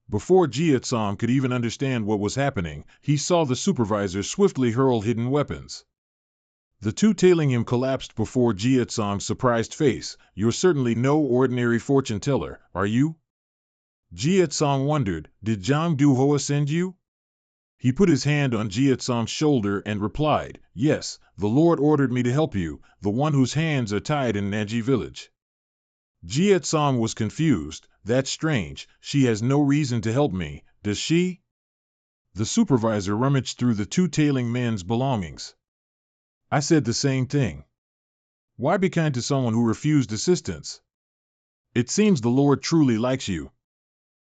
Before Jietsong could even understand what was happening, he saw the supervisor swiftly hurl hidden weapons. The 2 tailing him collapsed before Jietsong's surprised face. "You're certainly no ordinary fortune teller, are you?" Jietsong wondered, "Did Zhang Duhoa send you?" He put his hand on Jietsong's shoulder and replied, "Yes, the Lord ordered me to help you, the one whose hands are tied in Naji village." Jietsong was confused. "That's strange, she has no reason to help me, does she?" The supervisor rummaged through the 2 tailing men's belongings. "I said the same thing. Why be kind to someone who refused assistance? It seems the Lord truly likes you."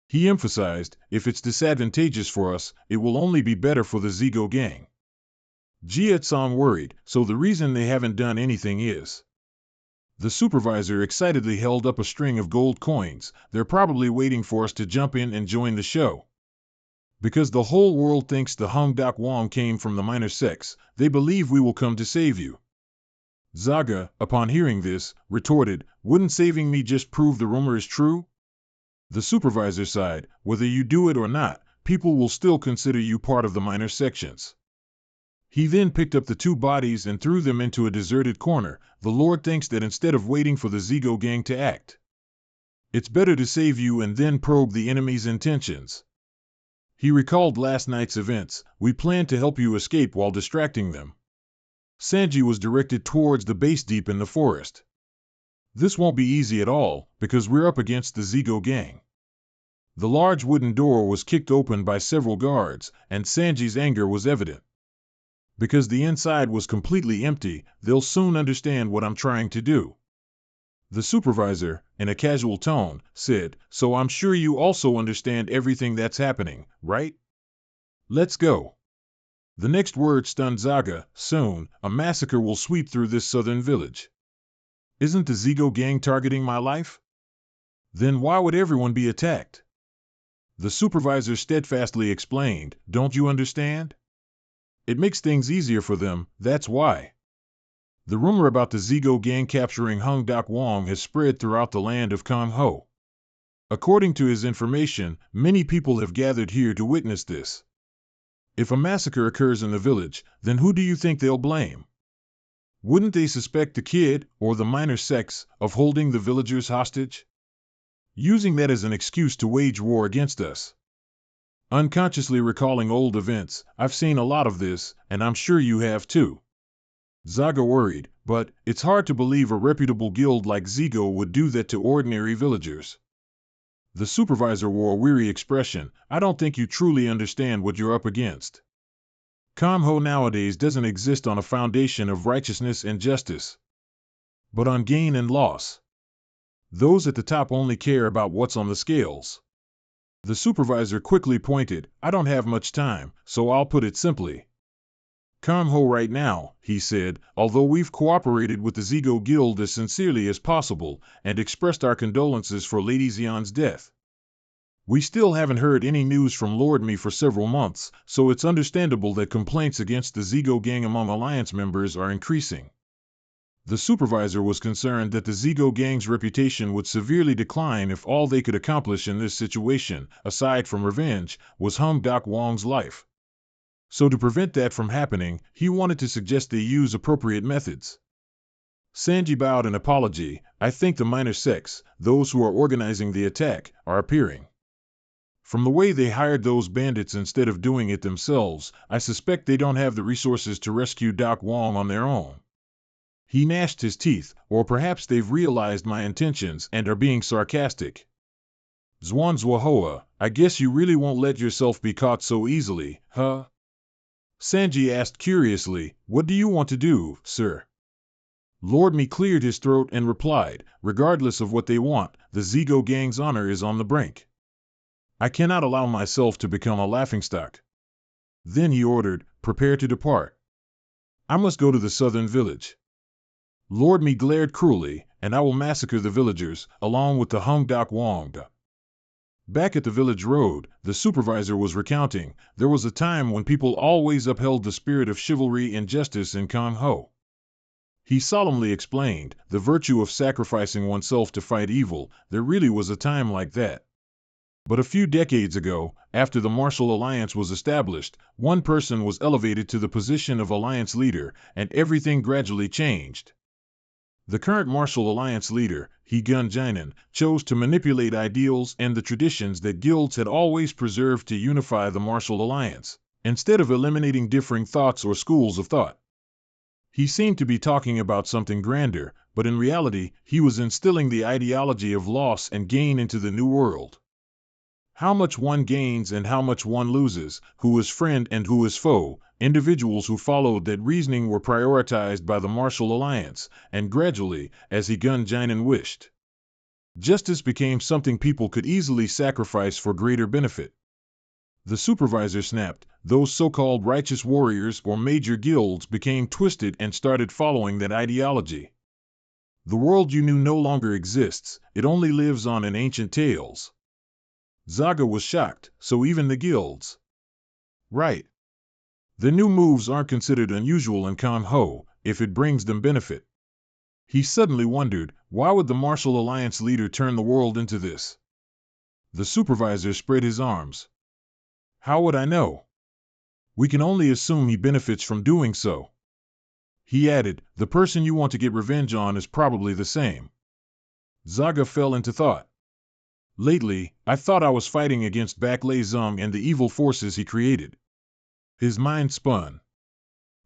He emphasized, "If it's disadvantageous for us, it will only be better for the Zigo gang." Jietsong worried, "So the reason they haven't done anything is?" The supervisor excitedly held up a string of gold coins. "They're probably waiting for us to jump in and join the show. Because the whole world thinks the Hung Dak Wong came from the minor sects, they believe we will come to save you." Zaga, upon hearing this, retorted, "Wouldn't saving me just prove the rumor is true?" The supervisor sighed, "Whether you do it or not, people will still consider you part of the minor sections." He then picked up the 2 bodies and threw them into a deserted corner. "The Lord thinks that instead of waiting for the Zigo gang to act, it's better to save you and then probe the enemy's intentions." He recalled last night's events. "We planned to help you escape while distracting them. Sanji was directed towards the base deep in the forest. This won't be easy at all, because we're up against the Zigo gang." The large wooden door was kicked open by several guards, and Sanji's anger was evident. "Because the inside was completely empty, they'll soon understand what I'm trying to do." The supervisor, in a casual tone, said, "So I'm sure you also understand everything that's happening, right? Let's go." The next word stunned Zaga. "Soon, a massacre will sweep through this southern village." "Isn't the Zigo gang targeting my life? Then why would everyone be attacked?" The supervisor steadfastly explained, "Don't you understand? It makes things easier for them, that's why. The rumor about the Zigo gang capturing Hung Dak Wong has spread throughout the land of Kong Ho. According to his information, many people have gathered here to witness this. If a massacre occurs in the village, then who do you think they'll blame? Wouldn't they suspect the kid, or the minor sects, of holding the villagers hostage? Using that as an excuse to wage war against us." Unconsciously recalling old events, "I've seen a lot of this, and I'm sure you have too." Zaga worried, "But it's hard to believe a reputable guild like Zigo would do that to ordinary villagers." The supervisor wore a weary expression. "I don't think you truly understand what you're up against. Kamho nowadays doesn't exist on a foundation of righteousness and justice, but on gain and loss. Those at the top only care about what's on the scales. The supervisor quickly pointed, I don't have much time, so I'll put it simply. Come ho right now, he said, although we've cooperated with the Zigo Guild as sincerely as possible and expressed our condolences for Lady Xion's death. We still haven't heard any news from Lord Me for several months, so it's understandable that complaints against the Zigo gang among Alliance members are increasing. The supervisor was concerned that the Zigo gang's reputation would severely decline if all they could accomplish in this situation, aside from revenge, was Hung Dak Wong's life. So to prevent that from happening, he wanted to suggest they use appropriate methods. Sanji bowed in apology. I think the minor sects, those who are organizing the attack, are appearing. From the way they hired those bandits instead of doing it themselves, I suspect they don't have the resources to rescue Dak Wong on their own. He gnashed his teeth, or perhaps they've realized my intentions and are being sarcastic. Zwanzwahoa, I guess you really won't let yourself be caught so easily, huh? Sanji asked curiously, what do you want to do, sir? Lord Me cleared his throat and replied, regardless of what they want, the Zigo gang's honor is on the brink. I cannot allow myself to become a laughingstock. Then he ordered, prepare to depart. I must go to the southern village. Lord Me glared cruelly, and I will massacre the villagers, along with the Hung Dak Wong. Back at the village road, the supervisor was recounting, there was a time when people always upheld the spirit of chivalry and justice in Kong Ho. He solemnly explained, the virtue of sacrificing oneself to fight evil, there really was a time like that. But a few decades ago, after the martial alliance was established, one person was elevated to the position of alliance leader, and everything gradually changed. The current martial alliance leader, Gun Jinan, chose to manipulate ideals and the traditions that guilds had always preserved to unify the martial alliance, instead of eliminating differing thoughts or schools of thought. He seemed to be talking about something grander, but in reality, he was instilling the ideology of loss and gain into the new world. How much one gains and how much one loses, who is friend and who is foe, individuals who followed that reasoning were prioritized by the martial alliance, and gradually, as Gun Jinan wished. Justice became something people could easily sacrifice for greater benefit. The supervisor snapped, those so-called righteous warriors or major guilds became twisted and started following that ideology. The world you knew no longer exists, it only lives on in ancient tales. Zaga was shocked, so even the guilds. Right. The new moves aren't considered unusual in Kong Ho, if it brings them benefit. He suddenly wondered, why would the martial alliance leader turn the world into this? The supervisor spread his arms. How would I know? We can only assume he benefits from doing so. He added, the person you want to get revenge on is probably the same. Zaga fell into thought. Lately, I thought I was fighting against Baek Lei Zung and the evil forces he created. His mind spun.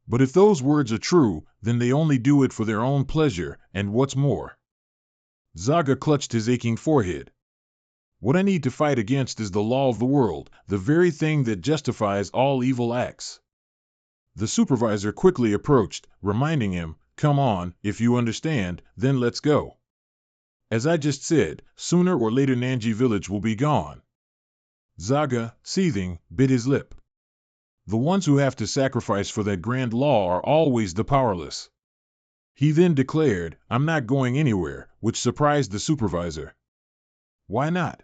But if those words are true, then they only do it for their own pleasure, and what's more. Zaga clutched his aching forehead. What I need to fight against is the law of the world, the very thing that justifies all evil acts. The supervisor quickly approached, reminding him, come on, if you understand, then let's go. As I just said, sooner or later Nanji village will be gone. Zaga, seething, bit his lip. The ones who have to sacrifice for that grand law are always the powerless. He then declared, I'm not going anywhere, which surprised the supervisor. Why not?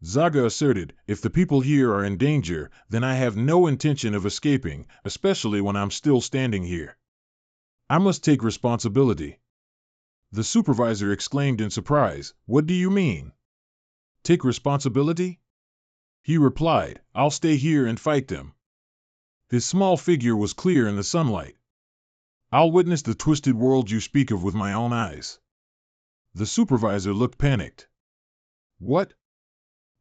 Zaga asserted, if the people here are in danger, then I have no intention of escaping, especially when I'm still standing here. I must take responsibility. The supervisor exclaimed in surprise, what do you mean? Take responsibility? He replied, I'll stay here and fight them. His small figure was clear in the sunlight. I'll witness the twisted world you speak of with my own eyes. The supervisor looked panicked. What?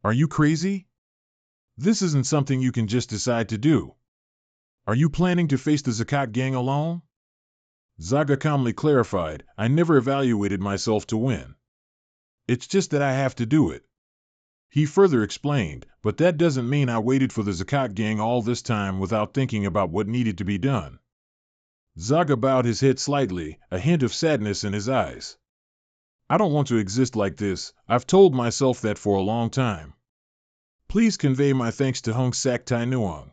Are you crazy? This isn't something you can just decide to do. Are you planning to face the Zakat gang alone? Zaga calmly clarified, I never evaluated myself to win. It's just that I have to do it. He further explained, but that doesn't mean I waited for the Zakat gang all this time without thinking about what needed to be done. Zaga bowed his head slightly, a hint of sadness in his eyes. I don't want to exist like this, I've told myself that for a long time. Please convey my thanks to Hung Sak Tai Nuong.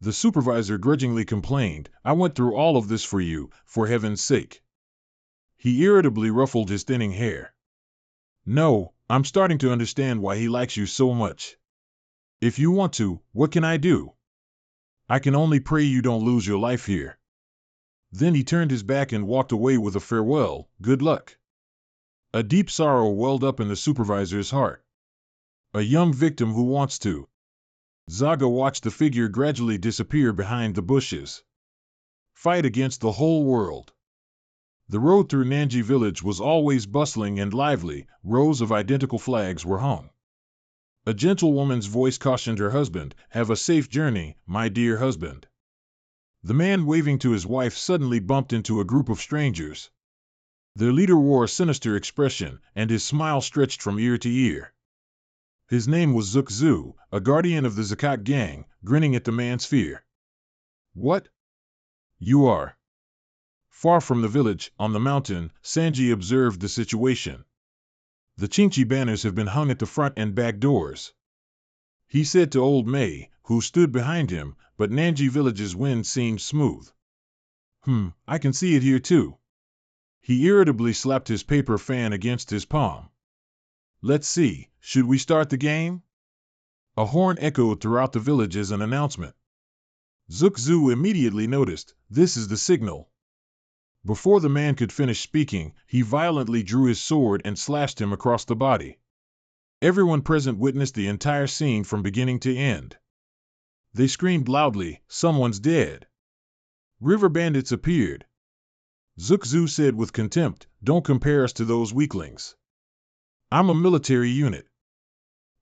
The supervisor grudgingly complained, I went through all of this for you, for heaven's sake. He irritably ruffled his thinning hair. No, I'm starting to understand why he likes you so much. If you want to, what can I do? I can only pray you don't lose your life here. Then he turned his back and walked away with a farewell, good luck. A deep sorrow welled up in the supervisor's heart. A young victim who wants to. Zaga watched the figure gradually disappear behind the bushes. Fight against the whole world. The road through Nanji village was always bustling and lively, rows of identical flags were hung. A gentlewoman's voice cautioned her husband, have a safe journey, my dear husband. The man waving to his wife suddenly bumped into a group of strangers. Their leader wore a sinister expression, and his smile stretched from ear to ear. His name was Zook Zu, a guardian of the Zakat gang, grinning at the man's fear. What? You are? Far from the village, on the mountain, Sanji observed the situation. The Chinchi banners have been hung at the front and back doors. He said to old May, who stood behind him, but Nanji village's wind seemed smooth. I can see it here too. He irritably slapped his paper fan against his palm. Let's see, should we start the game? A horn echoed throughout the village as an announcement. Zook Zu immediately noticed, this is the signal. Before the man could finish speaking, he violently drew his sword and slashed him across the body. Everyone present witnessed the entire scene from beginning to end. They screamed loudly, someone's dead. River bandits appeared. Zook Zu said with contempt, don't compare us to those weaklings. I'm a military unit.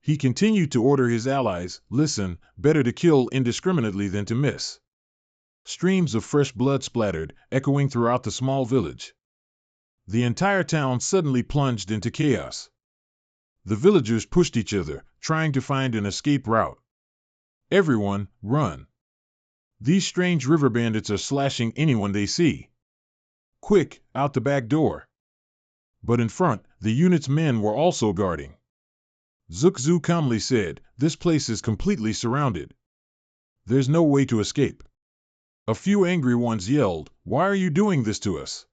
He continued to order his allies, listen, better to kill indiscriminately than to miss. Streams of fresh blood splattered, echoing throughout the small village. The entire town suddenly plunged into chaos. The villagers pushed each other, trying to find an escape route. Everyone, run. These strange river bandits are slashing anyone they see. Quick, out the back door. But in front, the unit's men were also guarding. Zook Zu calmly said, this place is completely surrounded. There's no way to escape. A few angry ones yelled, why are you doing this to us?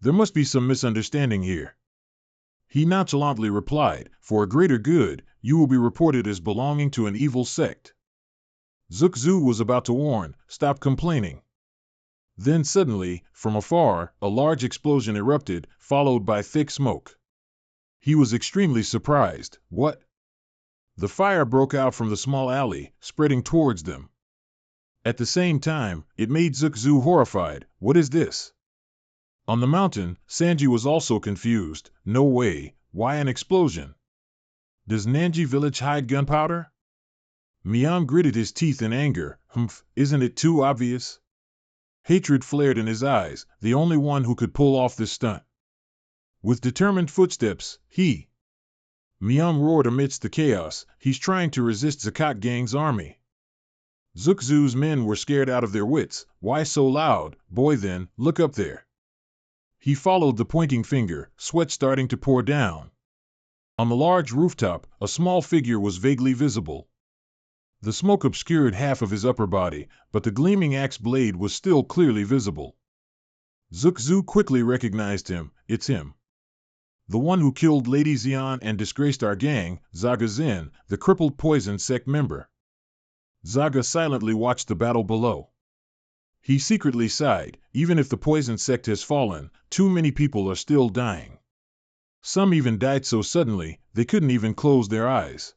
There must be some misunderstanding here. He nonchalantly replied, for a greater good, you will be reported as belonging to an evil sect. Zook Zu was about to warn, stop complaining. Then suddenly, from afar, a large explosion erupted, followed by thick smoke. He was extremely surprised. What? The fire broke out from the small alley, spreading towards them. At the same time, it made Zook Zu horrified. What is this? On the mountain, Sanji was also confused. No way, why an explosion? Does Nanji village hide gunpowder? Miam gritted his teeth in anger. Isn't it too obvious? Hatred flared in his eyes, the only one who could pull off this stunt. With determined footsteps, Miam roared amidst the chaos, he's trying to resist Zakat gang's army. Zook Zu's men were scared out of their wits. Why so loud? Boy then, look up there. He followed the pointing finger, sweat starting to pour down. On the large rooftop, a small figure was vaguely visible. The smoke obscured half of his upper body, but the gleaming axe blade was still clearly visible. Zook Zu quickly recognized him, it's him. The one who killed Lady Xian and disgraced our gang, Zaga Zen, the crippled poison sect member. Zaga silently watched the battle below. He secretly sighed, even if the poison sect has fallen, too many people are still dying. Some even died so suddenly, they couldn't even close their eyes.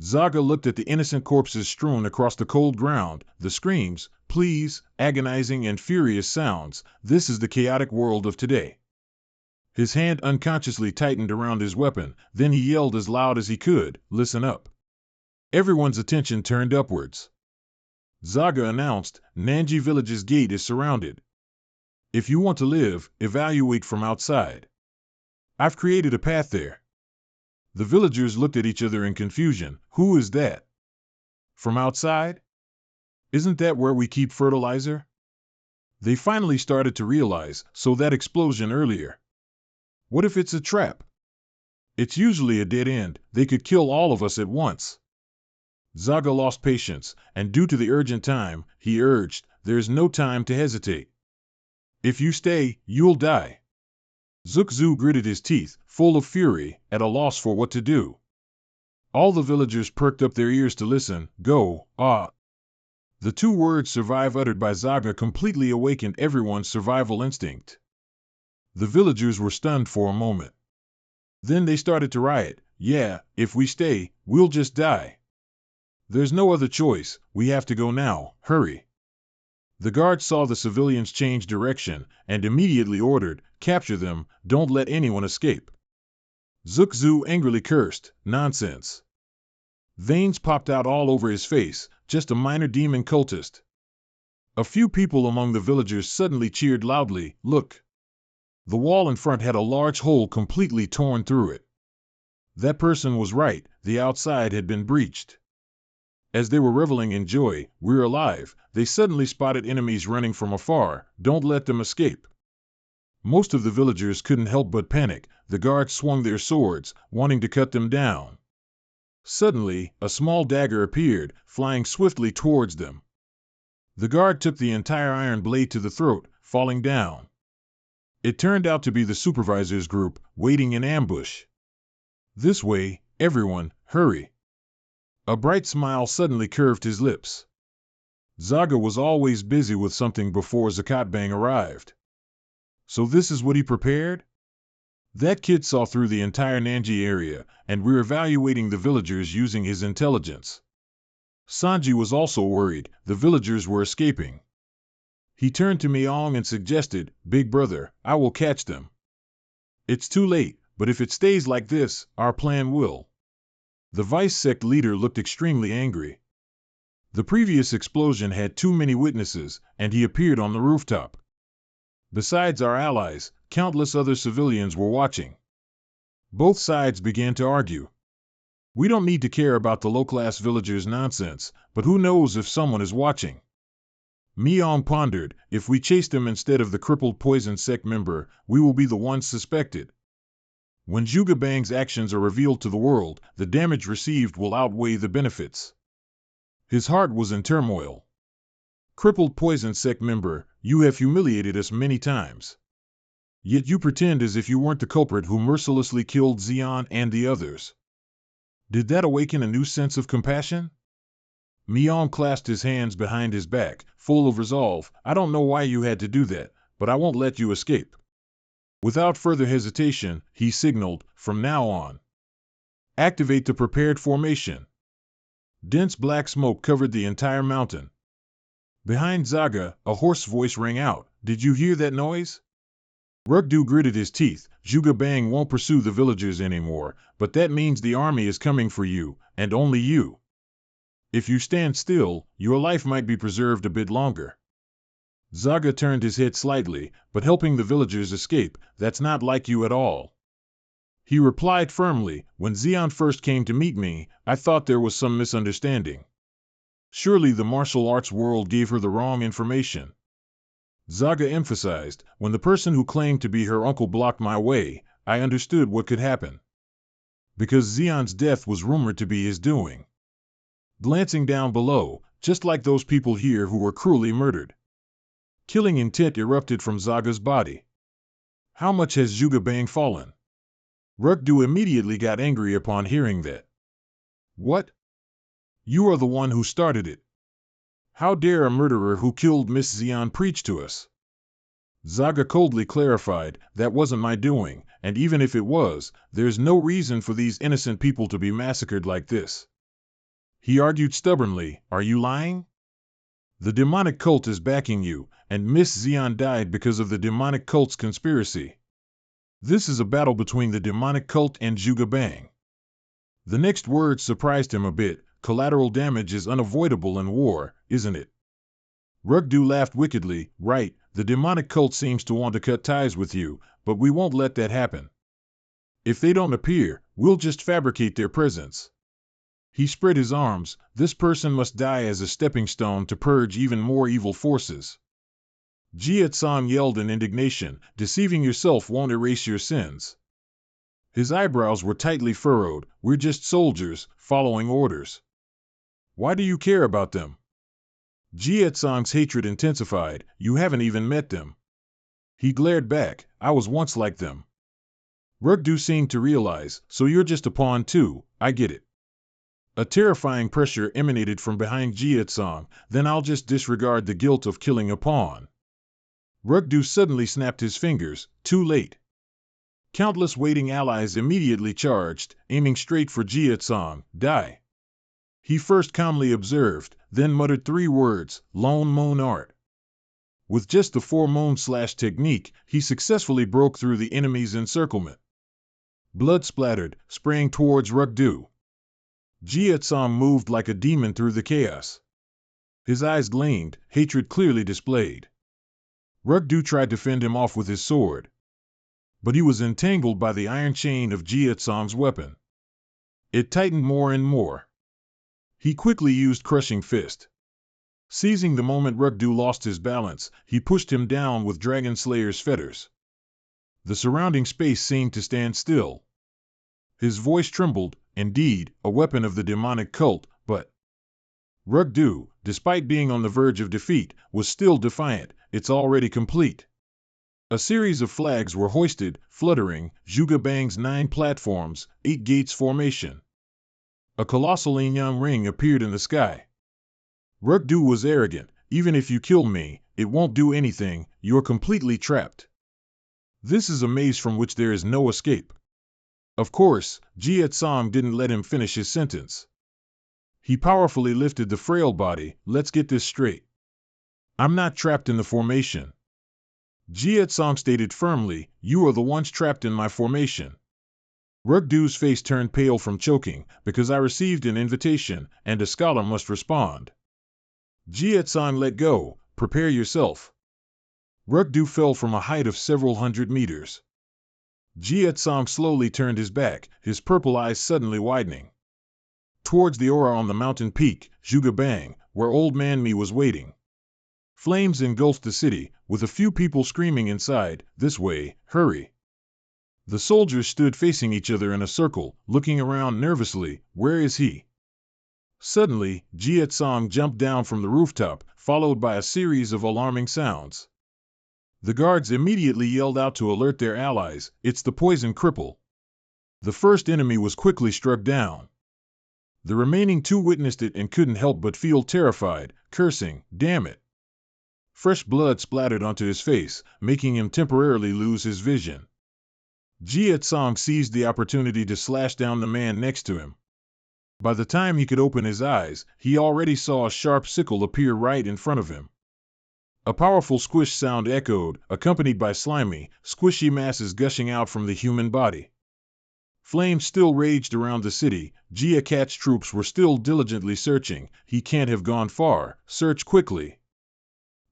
Zaga looked at the innocent corpses strewn across the cold ground, the screams, pleas, agonizing and furious sounds. This is the chaotic world of today. His hand unconsciously tightened around his weapon, then he yelled as loud as he could, listen up. Everyone's attention turned upwards. Zaga announced, Nanji village's gate is surrounded. If you want to live, evaluate from outside. I've created a path there. The villagers looked at each other in confusion. Who is that? From outside? Isn't that where we keep fertilizer? They finally started to realize, so that explosion earlier. What if it's a trap? It's usually a dead end. They could kill all of us at once. Zaga lost patience, and due to the urgent time, he urged, there's no time to hesitate. If you stay, you'll die. Zuxu gritted his teeth, full of fury, at a loss for what to do. All the villagers perked up their ears to listen. Go, ah. The two words survive uttered by Zaga completely awakened everyone's survival instinct. The villagers were stunned for a moment. Then they started to riot. Yeah, if we stay, we'll just die. There's no other choice, we have to go now, hurry. The guards saw the civilians change direction, and immediately ordered, capture them, don't let anyone escape. Zuxu angrily cursed, nonsense. Veins popped out all over his face, just a minor demon cultist. A few people among the villagers suddenly cheered loudly, look. The wall in front had a large hole completely torn through it. That person was right, the outside had been breached. As they were reveling in joy, we're alive, they suddenly spotted enemies running from afar, don't let them escape. Most of the villagers couldn't help but panic, the guards swung their swords, wanting to cut them down. Suddenly, a small dagger appeared, flying swiftly towards them. The guard took the entire iron blade to the throat, falling down. It turned out to be the supervisor's group, waiting in ambush. This way, everyone, hurry. A bright smile suddenly curved his lips. Zaga was always busy with something before Zakatbang arrived. So this is what he prepared? That kid saw through the entire Nanji area, and we're evaluating the villagers using his intelligence. Sanji was also worried, the villagers were escaping. He turned to Miong and suggested, Big brother, I will catch them. It's too late, but if it stays like this, our plan will. The vice sect leader looked extremely angry. The previous explosion had too many witnesses, and he appeared on the rooftop. Besides our allies, countless other civilians were watching. Both sides began to argue. We don't need to care about the low-class villagers' nonsense, but who knows if someone is watching? Miong pondered, if we chase them instead of the crippled poison sect member, we will be the ones suspected. When Zhuge Bang's actions are revealed to the world, the damage received will outweigh the benefits. His heart was in turmoil. Crippled poison sect member, you have humiliated us many times. Yet you pretend as if you weren't the culprit who mercilessly killed Xian and the others. Did that awaken a new sense of compassion? Miong clasped his hands behind his back, full of resolve. I don't know why you had to do that, but I won't let you escape. Without further hesitation, he signaled, from now on. Activate the prepared formation. Dense black smoke covered the entire mountain. Behind Zaga, a hoarse voice rang out, did you hear that noise? Rugdu gritted his teeth, Zhuge Bang won't pursue the villagers anymore, but that means the army is coming for you, and only you. If you stand still, your life might be preserved a bit longer. Zaga turned his head slightly, but helping the villagers escape, that's not like you at all. He replied firmly, when Xian first came to meet me, I thought there was some misunderstanding. Surely the martial arts world gave her the wrong information. Zaga emphasized, when the person who claimed to be her uncle blocked my way, I understood what could happen. Because Xian's death was rumored to be his doing. Glancing down below, just like those people here who were cruelly murdered. Killing intent erupted from Zaga's body. How much has Zhuge Bang fallen? Rukdu immediately got angry upon hearing that. What? You are the one who started it. How dare a murderer who killed Miss Xian preach to us? Zaga coldly clarified, that wasn't my doing, and even if it was, there's no reason for these innocent people to be massacred like this. He argued stubbornly, are you lying? The demonic cult is backing you, and Miss Xian died because of the demonic cult's conspiracy. This is a battle between the demonic cult and Zhuge Bang. The next word surprised him a bit, collateral damage is unavoidable in war, isn't it? Rugdu laughed wickedly, right, the demonic cult seems to want to cut ties with you, but we won't let that happen. If they don't appear, we'll just fabricate their presence. He spread his arms, this person must die as a stepping stone to purge even more evil forces. Jia Tsang yelled in indignation, deceiving yourself won't erase your sins. His eyebrows were tightly furrowed. We're just soldiers, following orders. Why do you care about them? Jietsong's hatred intensified. You haven't even met them. He glared back. I was once like them. Rugdu seemed to realize, so you're just a pawn too, I get it. A terrifying pressure emanated from behind Jietsong. Then I'll just disregard the guilt of killing a pawn. Rugdu suddenly snapped his fingers. Too late. Countless waiting allies immediately charged, aiming straight for Jietsong. Die. He first calmly observed, then muttered 3 words, Lone Moon Art. With just the 4-moon/slash technique, he successfully broke through the enemy's encirclement. Blood splattered, spraying towards Rugdu. Jietsong moved like a demon through the chaos. His eyes gleamed, hatred clearly displayed. Rugdu tried to fend him off with his sword. But he was entangled by the iron chain of Jietsong's weapon. It tightened more and more. He quickly used Crushing Fist. Seizing the moment Rugdu lost his balance, he pushed him down with Dragon Slayer's fetters. The surrounding space seemed to stand still. His voice trembled, indeed, a weapon of the demonic cult, but Rugdu, despite being on the verge of defeat, was still defiant. It's already complete. A series of flags were hoisted, fluttering, Zhuge Bang's 9 platforms, 8 gates formation. A colossal yin-yang ring appeared in the sky. Rugdu was arrogant. Even if you kill me, it won't do anything, you're completely trapped. This is a maze from which there is no escape. Of course, Jietsong didn't let him finish his sentence. He powerfully lifted the frail body. Let's get this straight. I'm not trapped in the formation. Jietsong stated firmly, you are the ones trapped in my formation. Rugdu's face turned pale from choking, because I received an invitation, and a scholar must respond. Jietsong let go. Prepare yourself. Rugdu fell from a height of several hundred meters. Jietsong slowly turned his back, his purple eyes suddenly widening. Towards the aura on the mountain peak, Zhuge Bang, where Old Man Mi was waiting. Flames engulfed the city, with a few people screaming inside, this way, hurry. The soldiers stood facing each other in a circle, looking around nervously. Where is he? Suddenly, Jietsong jumped down from the rooftop, followed by a series of alarming sounds. The guards immediately yelled out to alert their allies. It's the poison cripple. The first enemy was quickly struck down. The remaining 2 witnessed it and couldn't help but feel terrified, cursing, damn it. Fresh blood splattered onto his face, making him temporarily lose his vision. Jietsong seized the opportunity to slash down the man next to him. By the time he could open his eyes, he already saw a sharp sickle appear right in front of him. A powerful squish sound echoed, accompanied by slimy, squishy masses gushing out from the human body. Flames still raged around the city. Jia Cat's troops were still diligently searching. He can't have gone far. Search quickly.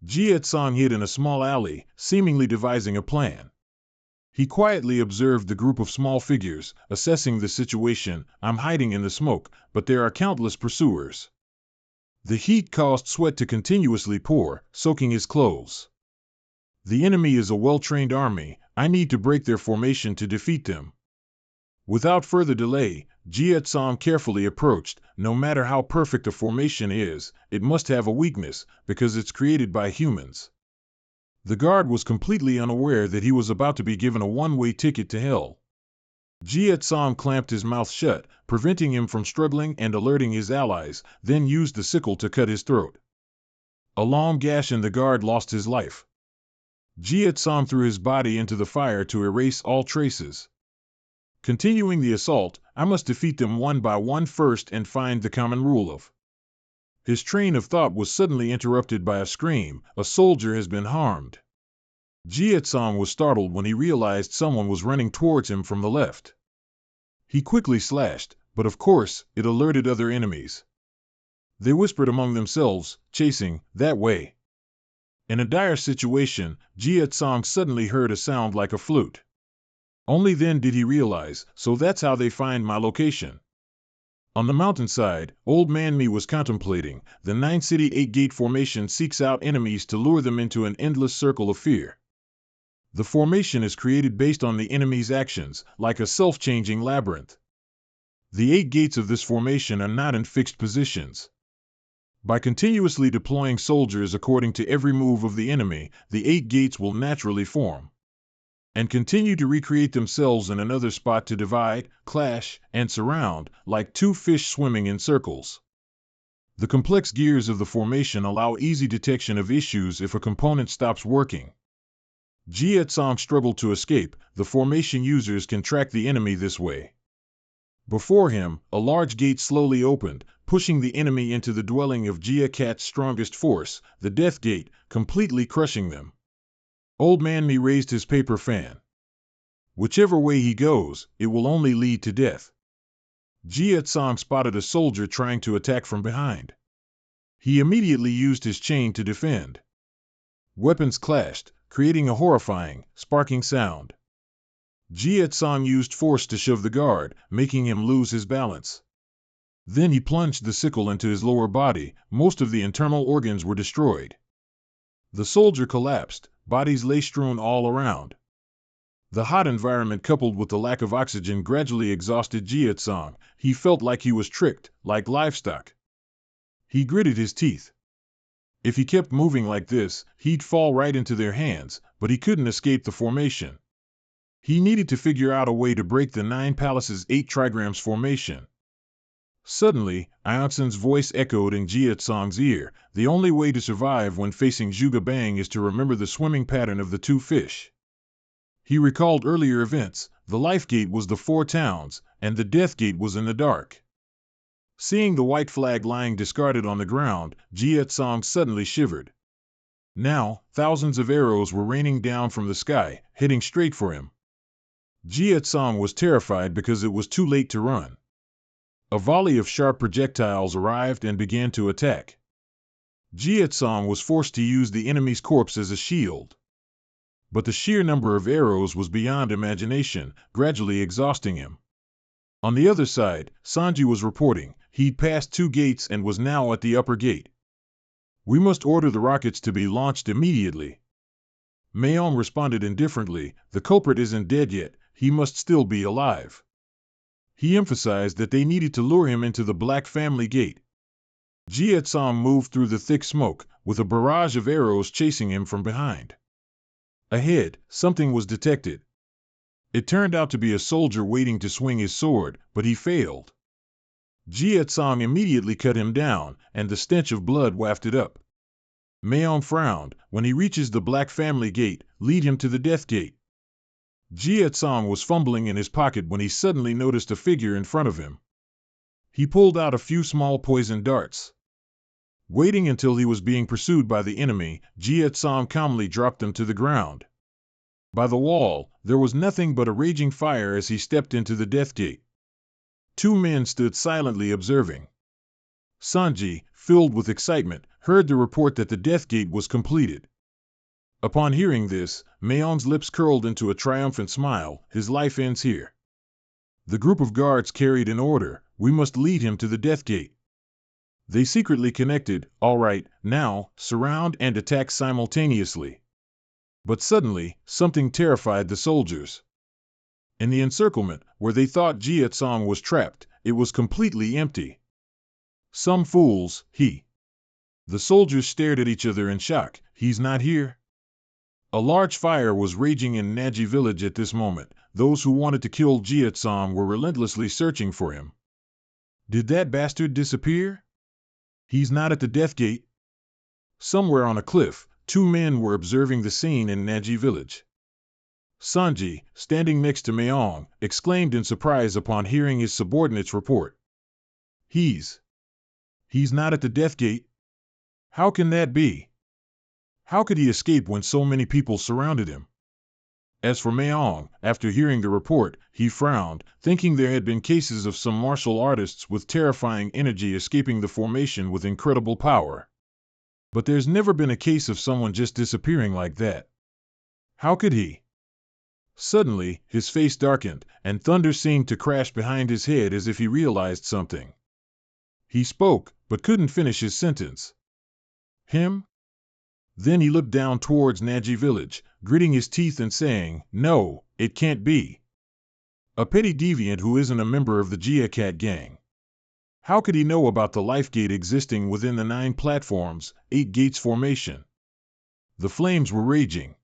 Jietsong hid in a small alley, seemingly devising a plan. He quietly observed the group of small figures, assessing the situation. I'm hiding in the smoke, but there are countless pursuers. The heat caused sweat to continuously pour, soaking his clothes. The enemy is a well-trained army. I need to break their formation to defeat them. Without further delay, Jietsong carefully approached. No matter how perfect a formation is, it must have a weakness, because it's created by humans. The guard was completely unaware that he was about to be given a one-way ticket to hell. Jietsong clamped his mouth shut, preventing him from struggling and alerting his allies, then used the sickle to cut his throat. A long gash and the guard lost his life. Jietsong threw his body into the fire to erase all traces. Continuing the assault, I must defeat them one by one first and find the common rule of. His train of thought was suddenly interrupted by a scream. A soldier has been harmed. Jietsong was startled when he realized someone was running towards him from the left. He quickly slashed, but of course, it alerted other enemies. They whispered among themselves, chasing, that way. In a dire situation, Jietsong suddenly heard a sound like a flute. Only then did he realize, so that's how they find my location. On the mountainside, Old Man Mi was contemplating. The 9-city 8-gate formation seeks out enemies to lure them into an endless circle of fear. The formation is created based on the enemy's actions, like a self-changing labyrinth. The 8 gates of this formation are not in fixed positions. By continuously deploying soldiers according to every move of the enemy, the 8 gates will naturally form and continue to recreate themselves in another spot to divide, clash, and surround, like 2 fish swimming in circles. The complex gears of the formation allow easy detection of issues if a component stops working. Jietsong struggled to escape. The formation users can track the enemy this way. Before him, a large gate slowly opened, pushing the enemy into the dwelling of Jia Cat's strongest force, the Death Gate, completely crushing them. Old Man Mi raised his paper fan. Whichever way he goes, it will only lead to death. Jietsong spotted a soldier trying to attack from behind. He immediately used his chain to defend. Weapons clashed, creating a horrifying, sparking sound. Jietsong used force to shove the guard, making him lose his balance. Then he plunged the sickle into his lower body. Most of the internal organs were destroyed. The soldier collapsed, bodies lay strewn all around. The hot environment coupled with the lack of oxygen gradually exhausted Jietsong. He felt like he was tricked, like livestock. He gritted his teeth. If he kept moving like this, he'd fall right into their hands, but he couldn't escape the formation. He needed to figure out a way to break the 9 Palaces 8 trigrams formation. Suddenly, Ionsen's voice echoed in Jietsong's ear. The only way to survive when facing Zhuge Bang is to remember the swimming pattern of the 2 fish. He recalled earlier events. The Life Gate was the 4 towns, and the Death Gate was in the dark. Seeing the white flag lying discarded on the ground, Jietsong suddenly shivered. Now, thousands of arrows were raining down from the sky, heading straight for him. Jietsong was terrified because it was too late to run. A volley of sharp projectiles arrived and began to attack. Jietsong was forced to use the enemy's corpse as a shield. But the sheer number of arrows was beyond imagination, gradually exhausting him. On the other side, Sanji was reporting. He'd passed 2 gates and was now at the upper gate. We must order the rockets to be launched immediately. Mayong responded indifferently. The culprit isn't dead yet. He must still be alive. He emphasized that they needed to lure him into the Black Family Gate. Jietsong moved through the thick smoke, with a barrage of arrows chasing him from behind. Ahead, something was detected. It turned out to be a soldier waiting to swing his sword, but he failed. Jietsong immediately cut him down, and the stench of blood wafted up. Mayong frowned. When he reaches the Black Family Gate, lead him to the Death Gate. Jietsong was fumbling in his pocket when he suddenly noticed a figure in front of him. He pulled out a few small poison darts. Waiting until he was being pursued by the enemy, Jietsong calmly dropped them to the ground. By the wall, there was nothing but a raging fire as he stepped into the Death Gate. 2 men stood silently observing. Sanji, filled with excitement, heard the report that the Death Gate was completed. Upon hearing this, Mayong's lips curled into a triumphant smile. His life ends here. The group of guards carried an order. We must lead him to the Death Gate. They secretly connected. All right, now, surround and attack simultaneously. But suddenly, something terrified the soldiers. In the encirclement, where they thought Jietsong was trapped, it was completely empty. Some fools, The soldiers stared at each other in shock. He's not here? A large fire was raging in Naji village at this moment. Those who wanted to kill Jietsong were relentlessly searching for him. Did that bastard disappear? He's not at the Death Gate? Somewhere on a cliff, 2 men were observing the scene in Naji village. Sanji, standing next to Mayong, exclaimed in surprise upon hearing his subordinate's report. He's not at the Death Gate? How can that be? How could he escape when so many people surrounded him? As for Mayong, after hearing the report, he frowned, thinking there had been cases of some martial artists with terrifying energy escaping the formation with incredible power. But there's never been a case of someone just disappearing like that. How could he? Suddenly, his face darkened, and thunder seemed to crash behind his head as if he realized something. He spoke, but couldn't finish his sentence. Him? Then he looked down towards Naji village, gritting his teeth and saying, "No, it can't be. A petty deviant who isn't a member of the Gia Cat gang. How could he know about the life gate existing within the 9 platforms, 8 gates formation?" The flames were raging.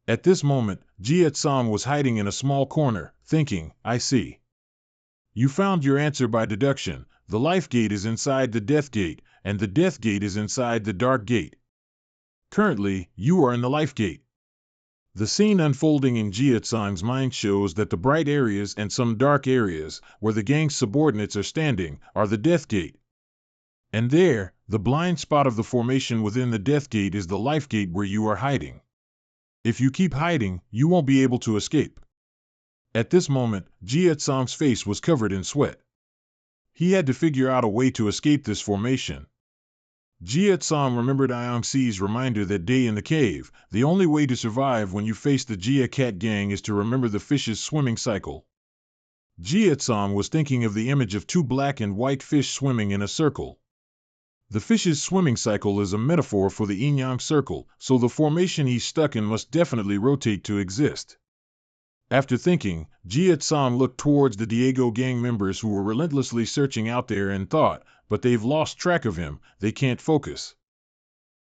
At this moment, Jiet-san was hiding in a small corner, thinking, "I see. You found your answer by deduction. The life gate is inside the death gate, and the death gate is inside the dark gate. Currently, you are in the life gate." The scene unfolding in Jiet-san's mind shows that the bright areas and some dark areas, where the gang's subordinates are standing, are the death gate. And there, the blind spot of the formation within the death gate is the life gate where you are hiding. If you keep hiding, you won't be able to escape. At this moment, Jiet-san's face was covered in sweat. He had to figure out a way to escape this formation. Jiet-san remembered Iamsi's reminder that day in the cave. The only way to survive when you face the Gia Cat gang is to remember the fish's swimming cycle. Jiet-san was thinking of the image of 2 black and white fish swimming in a circle. The fish's swimming cycle is a metaphor for the yin-yang circle, so the formation he's stuck in must definitely rotate to exist. After thinking, Jiet-san looked towards the Diego gang members who were relentlessly searching out there and thought, but they've lost track of him, they can't focus.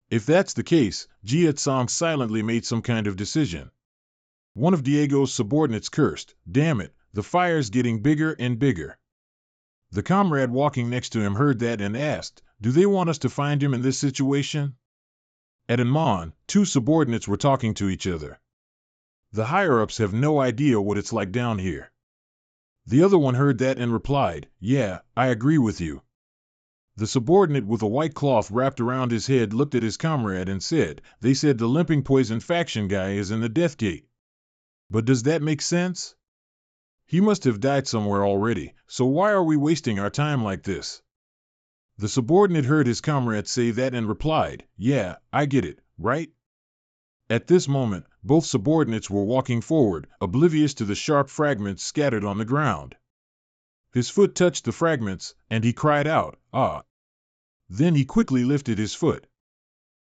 If that's the case, Jiet-san silently made some kind of decision. One of Diego's subordinates cursed, "Damn it, the fire's getting bigger and bigger." The comrade walking next to him heard that and asked, "Do they want us to find him in this situation?" At Anmon, 2 subordinates were talking to each other. The higher-ups have no idea what it's like down here. The other one heard that and replied, "Yeah, I agree with you." The subordinate with a white cloth wrapped around his head looked at his comrade and said, "They said the limping poison faction guy is in the death gate. But does that make sense? He must have died somewhere already, so why are we wasting our time like this?" The subordinate heard his comrade say that and replied, "Yeah, I get it, right?" At this moment, both subordinates were walking forward, oblivious to the sharp fragments scattered on the ground. His foot touched the fragments, and he cried out, "Ah!" Then he quickly lifted his foot.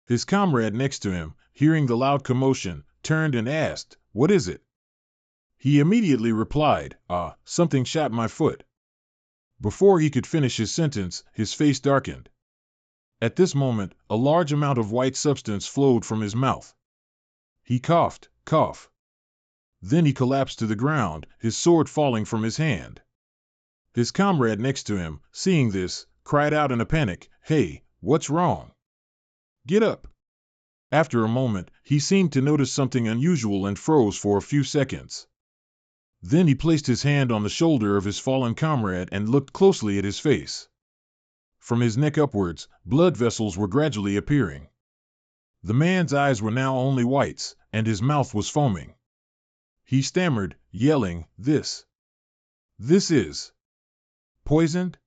His comrade next to him, hearing the loud commotion, turned and asked, "What is it?" He immediately replied, "Ah, something shot my foot." Before he could finish his sentence, his face darkened. At this moment, a large amount of white substance flowed from his mouth. He coughed, Then he collapsed to the ground, his sword falling from his hand. His comrade next to him, seeing this, cried out in a panic, "Hey, what's wrong? Get up!" After a moment, he seemed to notice something unusual and froze for a few seconds. Then he placed his hand on the shoulder of his fallen comrade and looked closely at his face. From his neck upwards, blood vessels were gradually appearing. The man's eyes were now only whites, and his mouth was foaming. He stammered, yelling, This is poisoned?"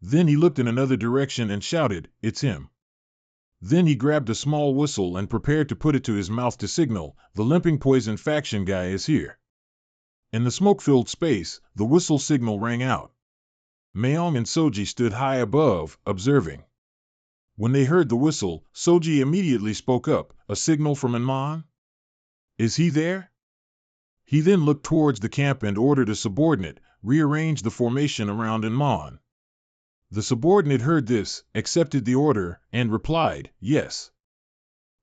Then he looked in another direction and shouted, "It's him." Then he grabbed a small whistle and prepared to put it to his mouth to signal, "The limping poison faction guy is here." In the smoke-filled space, the whistle signal rang out. Maong and Soji stood high above, observing. When they heard the whistle, Soji immediately spoke up, "A signal from Anmon? Is he there?" He then looked towards the camp and ordered a subordinate, "Rearrange the formation around Anmon." The subordinate heard this, accepted the order, and replied, "Yes."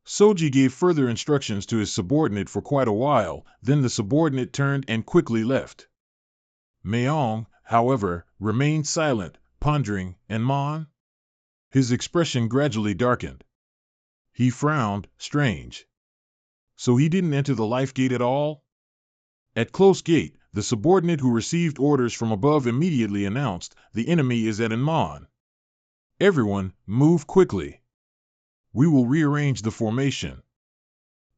Soji gave further instructions to his subordinate for quite a while, then the subordinate turned and quickly left. Maong, however, remained silent, pondering, "Anmon?" His expression gradually darkened. He frowned, strange. So he didn't enter the life gate at all? At close gate, the subordinate who received orders from above immediately announced, "The enemy is at Anmon. Everyone, move quickly. We will rearrange the formation."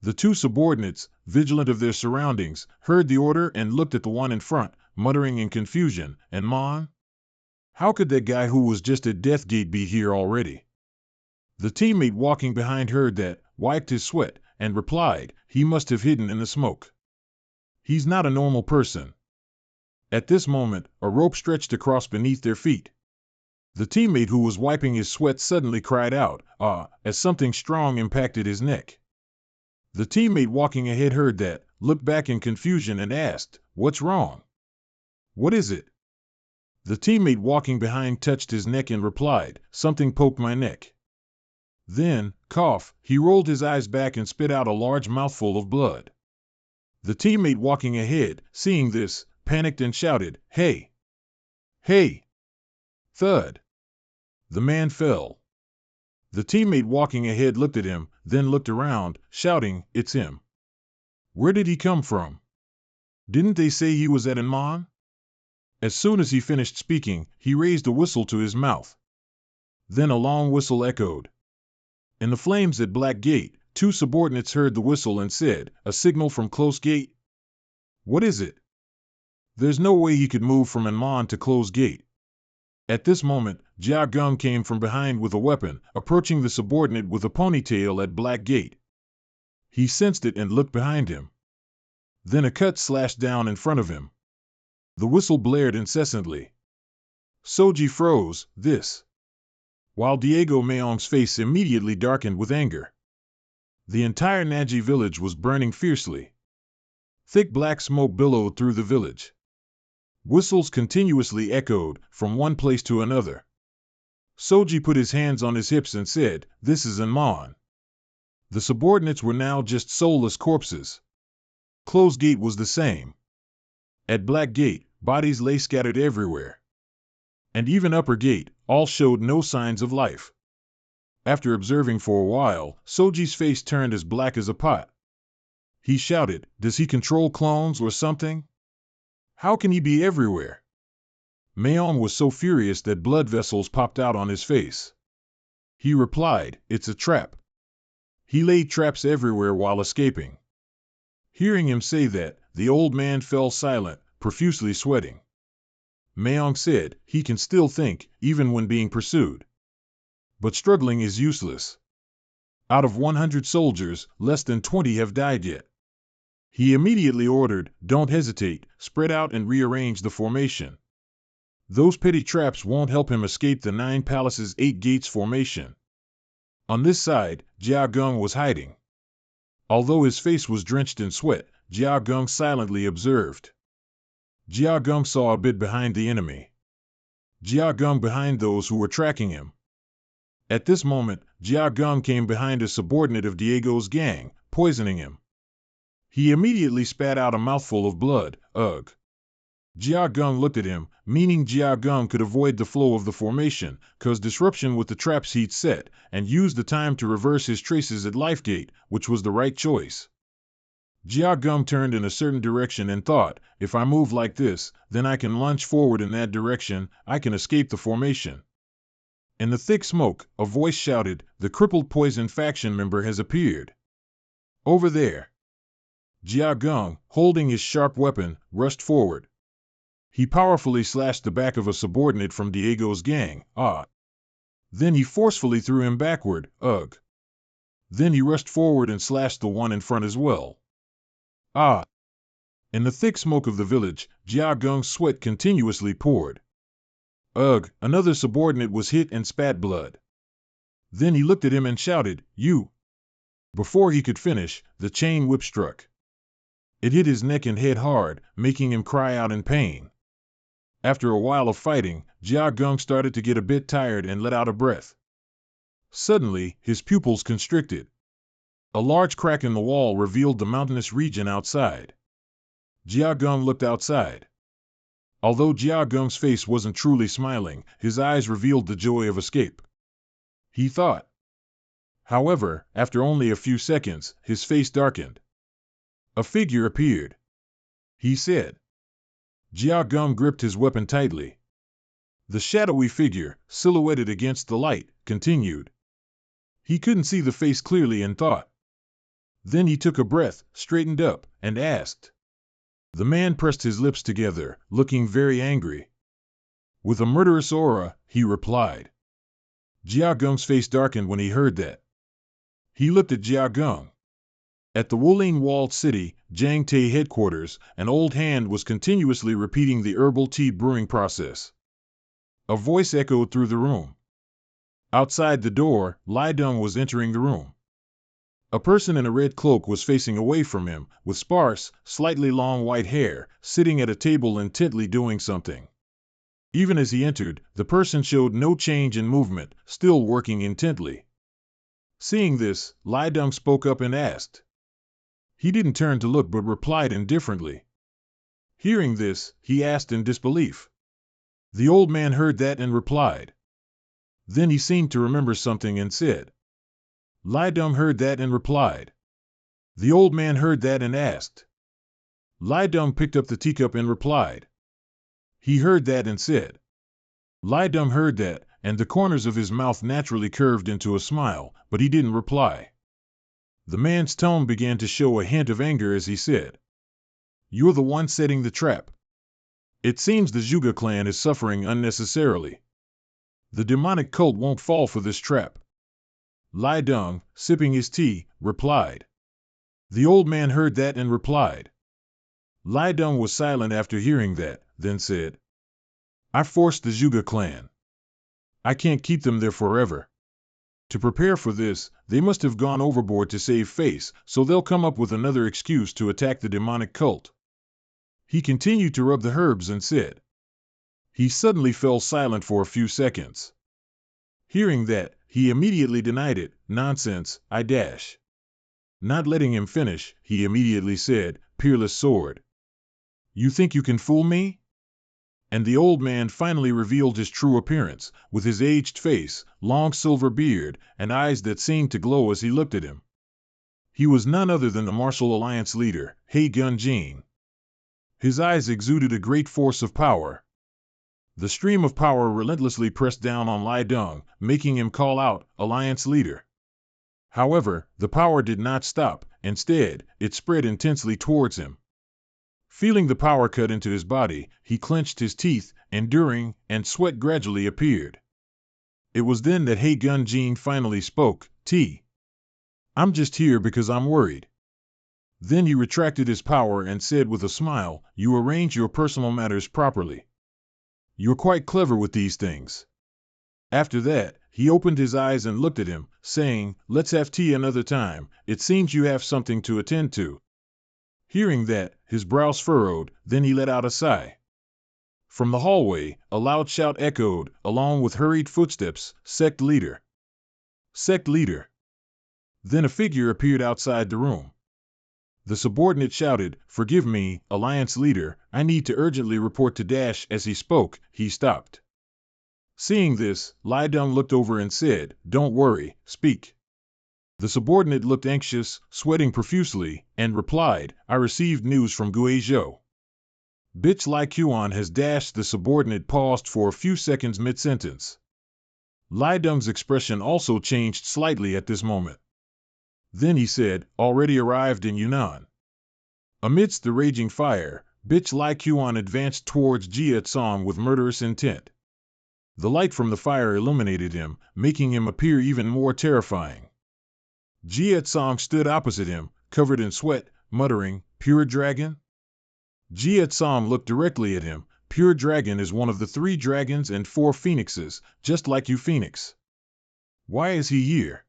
The 2 subordinates, vigilant of their surroundings, heard the order and looked at the one in front, muttering in confusion, "Anmon? How could that guy who was just at Death Gate be here already?" The teammate walking behind heard that, wiped his sweat, and replied, "He must have hidden in the smoke. He's not a normal person." At this moment, a rope stretched across beneath their feet. The teammate who was wiping his sweat suddenly cried out, as something strong impacted his neck. The teammate walking ahead heard that, looked back in confusion and asked, "What's wrong? What is it?" The teammate walking behind touched his neck and replied, "Something poked my neck." Then, he rolled his eyes back and spit out a large mouthful of blood. The teammate walking ahead, seeing this, panicked and shouted, "Hey! Hey!" Thud. The man fell. The teammate walking ahead looked at him, then looked around, shouting, "It's him. Where did he come from? Didn't they say he was at Manhua?" As soon as he finished speaking, he raised a whistle to his mouth. Then a long whistle echoed. In the flames at Black Gate, two subordinates heard the whistle and said, "A signal from Close Gate? What is it?" There's no way he could move from Manhua to Close Gate. At this moment, Jia Geng came from behind with a weapon, approaching the subordinate with a ponytail at Black Gate. He sensed it and looked behind him. Then a cut slashed down in front of him. The whistle blared incessantly. Soji froze, while Diego Mayong's face immediately darkened with anger. The entire Naji village was burning fiercely. Thick black smoke billowed through the village. Whistles continuously echoed, from one place to another. Soji put his hands on his hips and said, "This is Manhua." The subordinates were now just soulless corpses. Close Gate was the same. At Black Gate, bodies lay scattered everywhere. And even Upper Gate, all showed no signs of life. After observing for a while, Soji's face turned as black as a pot. He shouted, "Does he control clones or something? How can he be everywhere?" Mayong was so furious that blood vessels popped out on his face. He replied, "It's a trap." He laid traps everywhere while escaping. Hearing him say that, the old man fell silent, profusely sweating. Mayong said, "He can still think, even when being pursued. But struggling is useless. Out of 100 soldiers, less than 20 have died yet." He immediately ordered, "Don't hesitate, spread out and rearrange the formation. Those petty traps won't help him escape the 9 palaces 8 gates formation." On this side, Jia Geng was hiding. Although his face was drenched in sweat, Jia Geng silently observed. Jia Geng saw a bit behind the enemy. Jia Geng behind those who were tracking him. At this moment, Jia Geng came behind a subordinate of Diego's gang, poisoning him. He immediately spat out a mouthful of blood, ugh. Jia Geng looked at him, meaning Jia Geng could avoid the flow of the formation, cause disruption with the traps he'd set, and use the time to reverse his traces at Lifegate, which was the right choice. Jia Geng turned in a certain direction and thought, "If I move like this, then I can lunge forward in that direction, I can escape the formation." In the thick smoke, a voice shouted, "The crippled poison faction member has appeared. Over there." Jia Geng, holding his sharp weapon, rushed forward. He powerfully slashed the back of a subordinate from Diego's gang, Then he forcefully threw him backward, ugh. Then he rushed forward and slashed the one in front as well. In the thick smoke of the village, Jia Geng's sweat continuously poured. Ugh, another subordinate was hit and spat blood. Then he looked at him and shouted, "You!" Before he could finish, the chain whip struck. It hit his neck and head hard, making him cry out in pain. After a while of fighting, Jia Geng started to get a bit tired and let out a breath. Suddenly, his pupils constricted. A large crack in the wall revealed the mountainous region outside. Jia Geng looked outside. Although Jia Geng's face wasn't truly smiling, his eyes revealed the joy of escape. He thought. However, after only a few seconds, his face darkened. A figure appeared. He said. Jia Geng gripped his weapon tightly. The shadowy figure, silhouetted against the light, continued. He couldn't see the face clearly and thought. Then he took a breath, straightened up, and asked. The man pressed his lips together, looking very angry. With a murderous aura, he replied. Jia Geng's face darkened when he heard that. He looked at Jia Geng. At the Wulin walled city, Jiang Te headquarters, an old hand was continuously repeating the herbal tea brewing process. A voice echoed through the room. Outside the door, Lai Dong was entering the room. A person in a red cloak was facing away from him, with sparse, slightly long white hair, sitting at a table intently doing something. Even as he entered, the person showed no change in movement, still working intently. Seeing this, Lai Dong spoke up and asked. He didn't turn to look but replied indifferently. Hearing this, he asked in disbelief. The old man heard that and replied. Then he seemed to remember something and said. Lai Dong heard that and replied. The old man heard that and asked. Lai Dong picked up the teacup and replied. He heard that and said. Lai Dong heard that, and the corners of his mouth naturally curved into a smile, but he didn't reply. The man's tone began to show a hint of anger as he said. You're the one setting the trap. It seems the Zhuge clan is suffering unnecessarily. The demonic cult won't fall for this trap. Lai Dong, sipping his tea, replied. The old man heard that and replied. Lai Dong was silent after hearing that, then said. I forced the Zhuge clan. I can't keep them there forever. To prepare for this, they must have gone overboard to save face, so they'll come up with another excuse to attack the demonic cult. He continued to rub the herbs and said. He suddenly fell silent for a few seconds. Hearing that, he immediately denied it. Nonsense, I dash. Not letting him finish, he immediately said, Peerless sword. You think you can fool me? And the old man finally revealed his true appearance, with his aged face, long silver beard, and eyes that seemed to glow as he looked at him. He was none other than the Martial Alliance leader, He Gun-jin. His eyes exuded a great force of power. The stream of power relentlessly pressed down on Lai Dong, making him call out, Alliance leader. However, the power did not stop. Instead, it spread intensely towards him. Feeling the power cut into his body, he clenched his teeth, enduring, and sweat gradually appeared. It was then that He Gun-jin finally spoke, I'm just here because I'm worried. Then he retracted his power and said with a smile, You arrange your personal matters properly. You're quite clever with these things. After that, he opened his eyes and looked at him, saying, Let's have tea another time, it seems you have something to attend to. Hearing that, his brows furrowed, then he let out a sigh. From the hallway, a loud shout echoed, along with hurried footsteps, Sect leader. Sect leader. Then a figure appeared outside the room. The subordinate shouted, Forgive me, Alliance leader, I need to urgently report to Dash. As he spoke, he stopped. Seeing this, Lai Dong looked over and said, Don't worry, speak. The subordinate looked anxious, sweating profusely, and replied, I received news from Guizhou. Bitch Lai Quan has dashed. The subordinate paused for a few seconds mid-sentence. Lai Dong's expression also changed slightly at this moment. Then he said, Already arrived in Yunnan. Amidst the raging fire, Bitch Lai Quan advanced towards Jia Tsong with murderous intent. The light from the fire illuminated him, making him appear even more terrifying. Jia Tsong stood opposite him, covered in sweat, muttering, Pure Dragon? Jia Tsong looked directly at him. Pure Dragon is one of the 3 dragons and 4 phoenixes, just like you, Phoenix. Why is he here?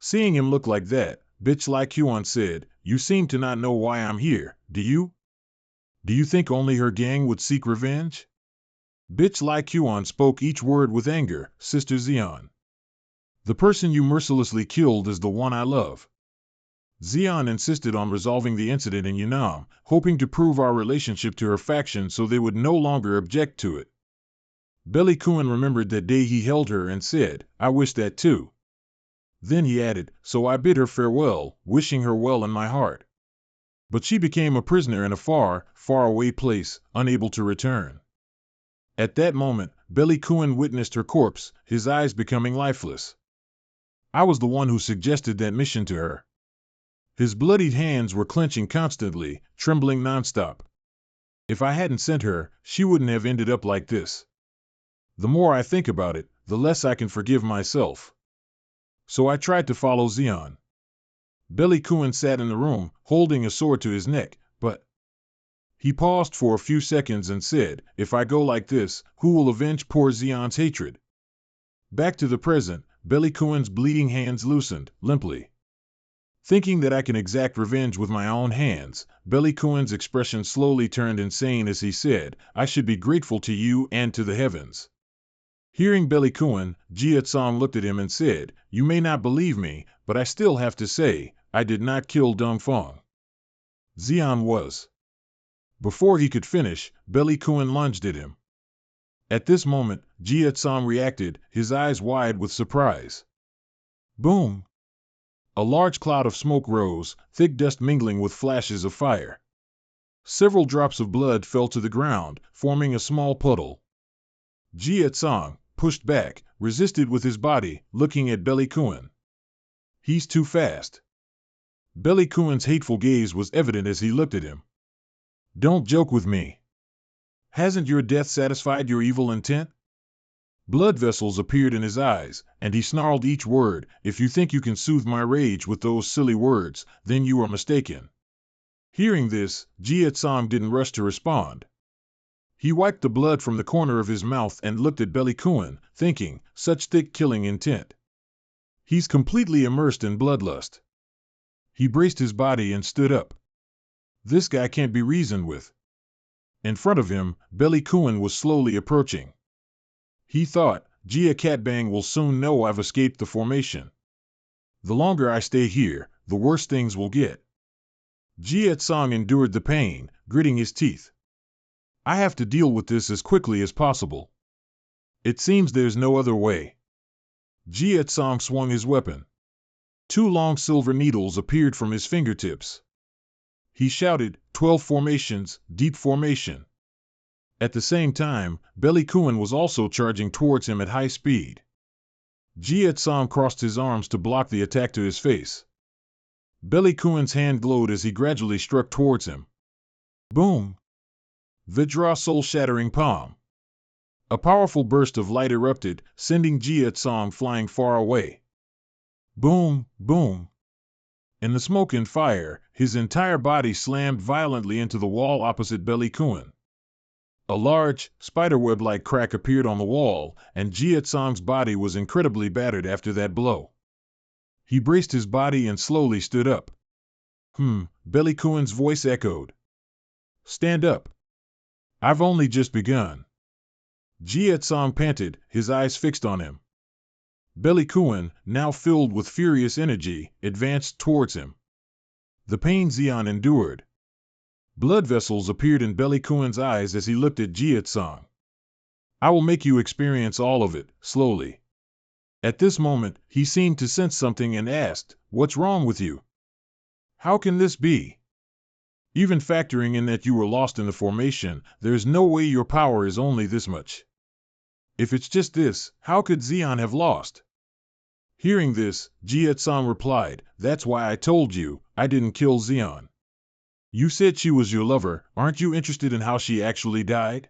Seeing him look like that, Bitch Lai Quan said, You seem to not know why I'm here, do you? Do you think only her gang would seek revenge? Bitch Lai Quan spoke each word with anger, Sister Xian. The person you mercilessly killed is the one I love. Xian insisted on resolving the incident in Yunnan, hoping to prove our relationship to her faction so they would no longer object to it. Belly Kuan remembered that day he held her and said, I wish that too. Then he added, So I bid her farewell, wishing her well in my heart. But she became a prisoner in a far, far away place, unable to return. At that moment, Belly Kuan witnessed her corpse, his eyes becoming lifeless. I was the one who suggested that mission to her. His bloodied hands were clenching constantly, trembling nonstop. If I hadn't sent her, she wouldn't have ended up like this. The more I think about it, the less I can forgive myself. So I tried to follow Xian. Belly Kuan sat in the room, holding a sword to his neck, but He paused for a few seconds and said, "If I go like this, who will avenge poor Xion's hatred?" Back to the present, Belikuen's bleeding hands loosened, limply. Thinking that I can exact revenge with my own hands, Belikuen's expression slowly turned insane as he said, "I should be grateful to you and to the heavens." Hearing Belikuen, Jietsong looked at him and said, "You may not believe me, but I still have to say, I did not kill Dongfeng. Xion was." Before he could finish, Belikuen lunged at him. At this moment, Jietsong reacted, his eyes wide with surprise. Boom! A large cloud of smoke rose, thick dust mingling with flashes of fire. Several drops of blood fell to the ground, forming a small puddle. Jietsong, pushed back, resisted with his body, looking at Belikuen. "He's too fast." Belikuen's hateful gaze was evident as he looked at him. "Don't joke with me. Hasn't your death satisfied your evil intent?" Blood vessels appeared in his eyes, and he snarled each word, "If you think you can soothe my rage with those silly words, then you are mistaken." Hearing this, Jietsong didn't rush to respond. He wiped the blood from the corner of his mouth and looked at Belikuen, thinking, such thick killing intent. He's completely immersed in bloodlust. He braced his body and stood up. This guy can't be reasoned with. In front of him, Belikuen was slowly approaching. He thought, Jia Catbang will soon know I've escaped the formation. The longer I stay here, the worse things will get. Jietsong endured the pain, gritting his teeth. I have to deal with this as quickly as possible. It seems there's no other way. Jietsong swung his weapon. 2 long silver needles appeared from his fingertips. He shouted, 12 formations, deep formation. At the same time, Belikuen was also charging towards him at high speed. Jietsong crossed his arms to block the attack to his face. Belikuen's hand glowed as he gradually struck towards him. Boom! Vajra soul-shattering palm. A powerful burst of light erupted, sending Jietsong flying far away. Boom! Boom! In the smoke and fire, his entire body slammed violently into the wall opposite Belikuen. A large, spiderweb-like crack appeared on the wall, and Jietsong's body was incredibly battered after that blow. He braced his body and slowly stood up. Belikuen's voice echoed. Stand up. I've only just begun. Jietsong panted, his eyes fixed on him. Belikuen, now filled with furious energy, advanced towards him. The pain Xion endured. Blood vessels appeared in Belikuen's eyes as he looked at Jietsong. I will make you experience all of it, slowly. At this moment, he seemed to sense something and asked, What's wrong with you? How can this be? Even factoring in that you were lost in the formation, there's no way your power is only this much. If it's just this, how could Xion have lost? Hearing this, Jietsong replied, That's why I told you, I didn't kill Xion. You said she was your lover, aren't you interested in how she actually died?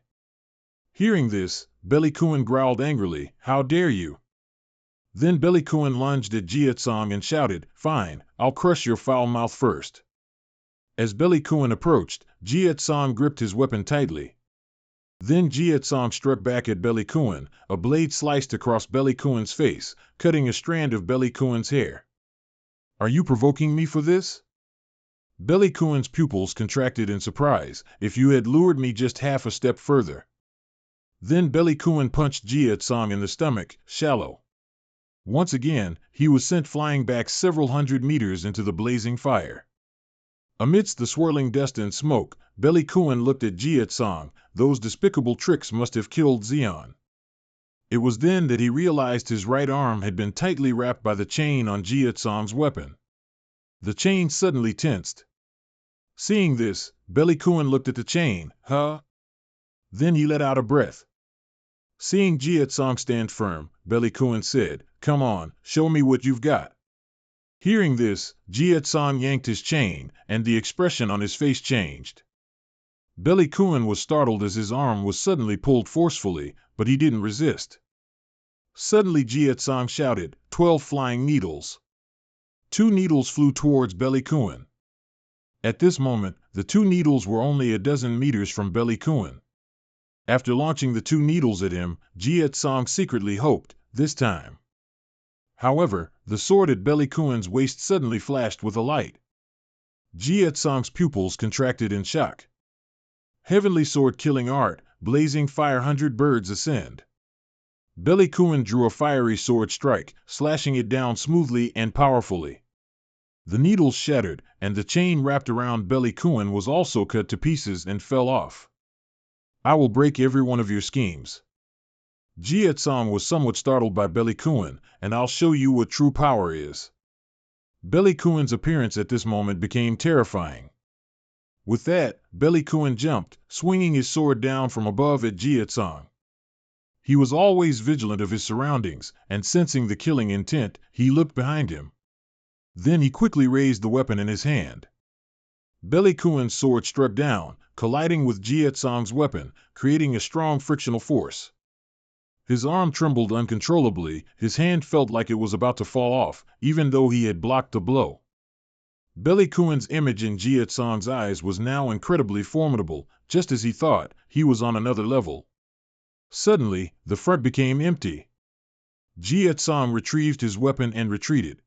Hearing this, Belikuen growled angrily, How dare you? Then Belikuen lunged at Jietsong and shouted, Fine, I'll crush your foul mouth first. As Belikuen approached, Jietsong gripped his weapon tightly. Then Jietsong struck back at Belikuen, a blade sliced across Belikuen's face, cutting a strand of Belikuen's hair. Are you provoking me for this? Belikuen's pupils contracted in surprise. If you had lured me just half a step further. Then Belikuen punched Jietsong in the stomach, shallow. Once again, he was sent flying back several hundred meters into the blazing fire. Amidst the swirling dust and smoke, Belikuen looked at Jietsong. Those despicable tricks must have killed Xion. It was then that he realized his right arm had been tightly wrapped by the chain on Jietsong's weapon. The chain suddenly tensed. Seeing this, Belikuen looked at the chain. Huh? Then he let out a breath. Seeing Jietsong stand firm, Belikuen said, Come on, show me what you've got. Hearing this, Jietsong yanked his chain, and the expression on his face changed. Belikuen was startled as his arm was suddenly pulled forcefully, but he didn't resist. Suddenly Jietsong shouted, 12 flying needles. 2 needles flew towards Belikuen. At this moment, the two needles were only a dozen meters from Belly Kuan. After launching the two needles at him, Jiet Song secretly hoped, this time. However, the sword at Belly Kuan's waist suddenly flashed with a light. Jiet Song's pupils contracted in shock. Heavenly sword killing art, blazing fire 100 birds ascend. Belly Kuan drew a fiery sword strike, slashing it down smoothly and powerfully. The needles shattered, and the chain wrapped around Belly Kuan was also cut to pieces and fell off. I will break every one of your schemes. Jiet Song was somewhat startled by Belly Kuan, and I'll show you what true power is. Belly Kuan's appearance at this moment became terrifying. With that, Belly Kuan jumped, swinging his sword down from above at Jiet Song. He was always vigilant of his surroundings, and sensing the killing intent, he looked behind him. Then he quickly raised the weapon in his hand. Belly Kuan's sword struck down, colliding with Jiet Song's weapon, creating a strong frictional force. His arm trembled uncontrollably, his hand felt like it was about to fall off, even though he had blocked the blow. Belly Kuan's image in Jiet Song's eyes was now incredibly formidable. Just as he thought, he was on another level. Suddenly, the front became empty. Jiet Song retrieved his weapon and retreated.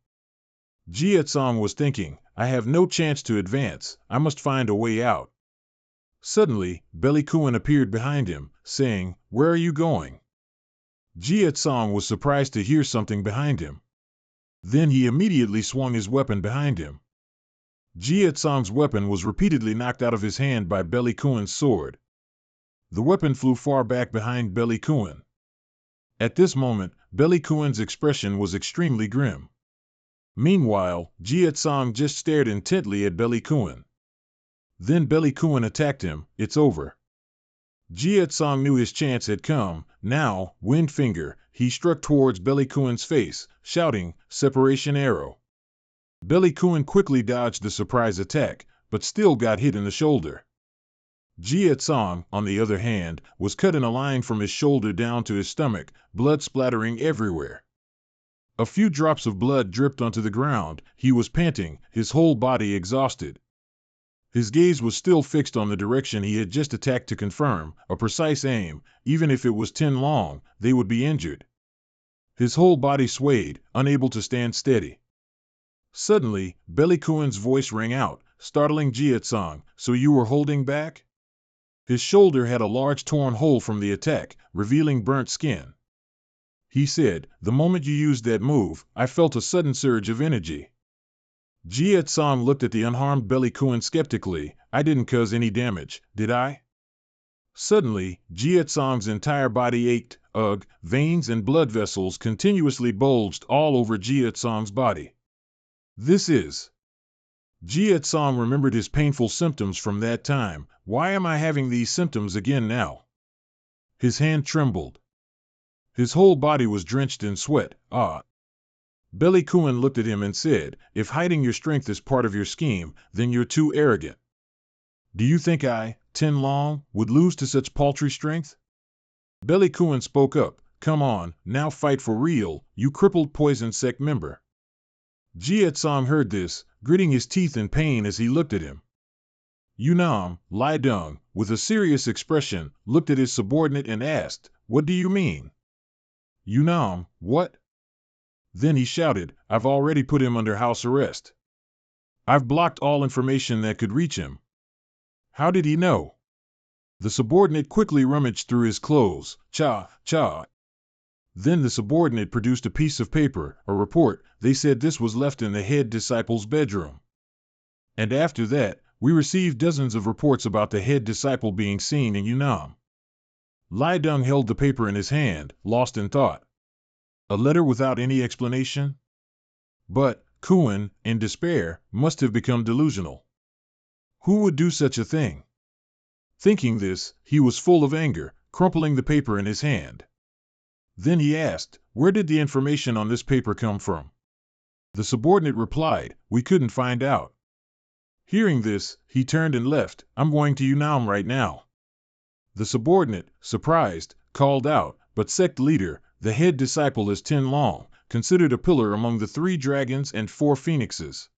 Jiet Song was thinking, I have no chance to advance, I must find a way out. Suddenly, Belly Kuan appeared behind him, saying, Where are you going? Jiet Song was surprised to hear something behind him. Then he immediately swung his weapon behind him. Jiet Song's weapon was repeatedly knocked out of his hand by Belly Kuan's sword. The weapon flew far back behind Belly Kuan. At this moment, Belly Kuan's expression was extremely grim. Meanwhile, Jiet Song just stared intently at Belly Kuan. Then Belly Kuan attacked him. It's over. Jiet Song knew his chance had come. Now, Wind Finger, he struck towards Belly Kuan's face, shouting, Separation Arrow. Belly Kuan quickly dodged the surprise attack, but still got hit in the shoulder. Jiet Song, on the other hand, was cut in a line from his shoulder down to his stomach, blood splattering everywhere. A few drops of blood dripped onto the ground. He was panting, his whole body exhausted. His gaze was still fixed on the direction he had just attacked to confirm, a precise aim. Even if it was 10 long, they would be injured. His whole body swayed, unable to stand steady. Suddenly, Belly Kuan's voice rang out, startling Jiet Song, So you were holding back? His shoulder had a large torn hole from the attack, revealing burnt skin. He said, The moment you used that move, I felt a sudden surge of energy. Jiet Song looked at the unharmed Belly Kuan skeptically. I didn't cause any damage, did I? Suddenly, Jiet Song's entire body ached. Veins and blood vessels continuously bulged all over Jiet Song's body. This is... Jiet Song remembered his painful symptoms from that time. Why am I having these symptoms again now? His hand trembled. His whole body was drenched in sweat. Belly Kuan looked at him and said, If hiding your strength is part of your scheme, then you're too arrogant. Do you think I, 10 long, would lose to such paltry strength? Belly Kuan spoke up, Come on, now fight for real, you crippled poison sect member. Jiet Song heard this, gritting his teeth in pain as he looked at him. Yunam, Lai Dung, with a serious expression, looked at his subordinate and asked, What do you mean? Yunam, what? Then he shouted, I've already put him under house arrest. I've blocked all information that could reach him. How did he know? The subordinate quickly rummaged through his clothes. Cha. Then the subordinate produced a piece of paper, a report. They said this was left in the head disciple's bedroom. And after that, we received dozens of reports about the head disciple being seen in Yunnan. Lai Dung held the paper in his hand, lost in thought. A letter without any explanation? But Kuan, in despair, must have become delusional. Who would do such a thing? Thinking this, he was full of anger, crumpling the paper in his hand. Then he asked, Where did the information on this paper come from? The subordinate replied, We couldn't find out. Hearing this, he turned and left. I'm going to Yunnan right now. The subordinate, surprised, called out, But sect leader, the head disciple is 10 long, considered a pillar among the 3 dragons and 4 phoenixes.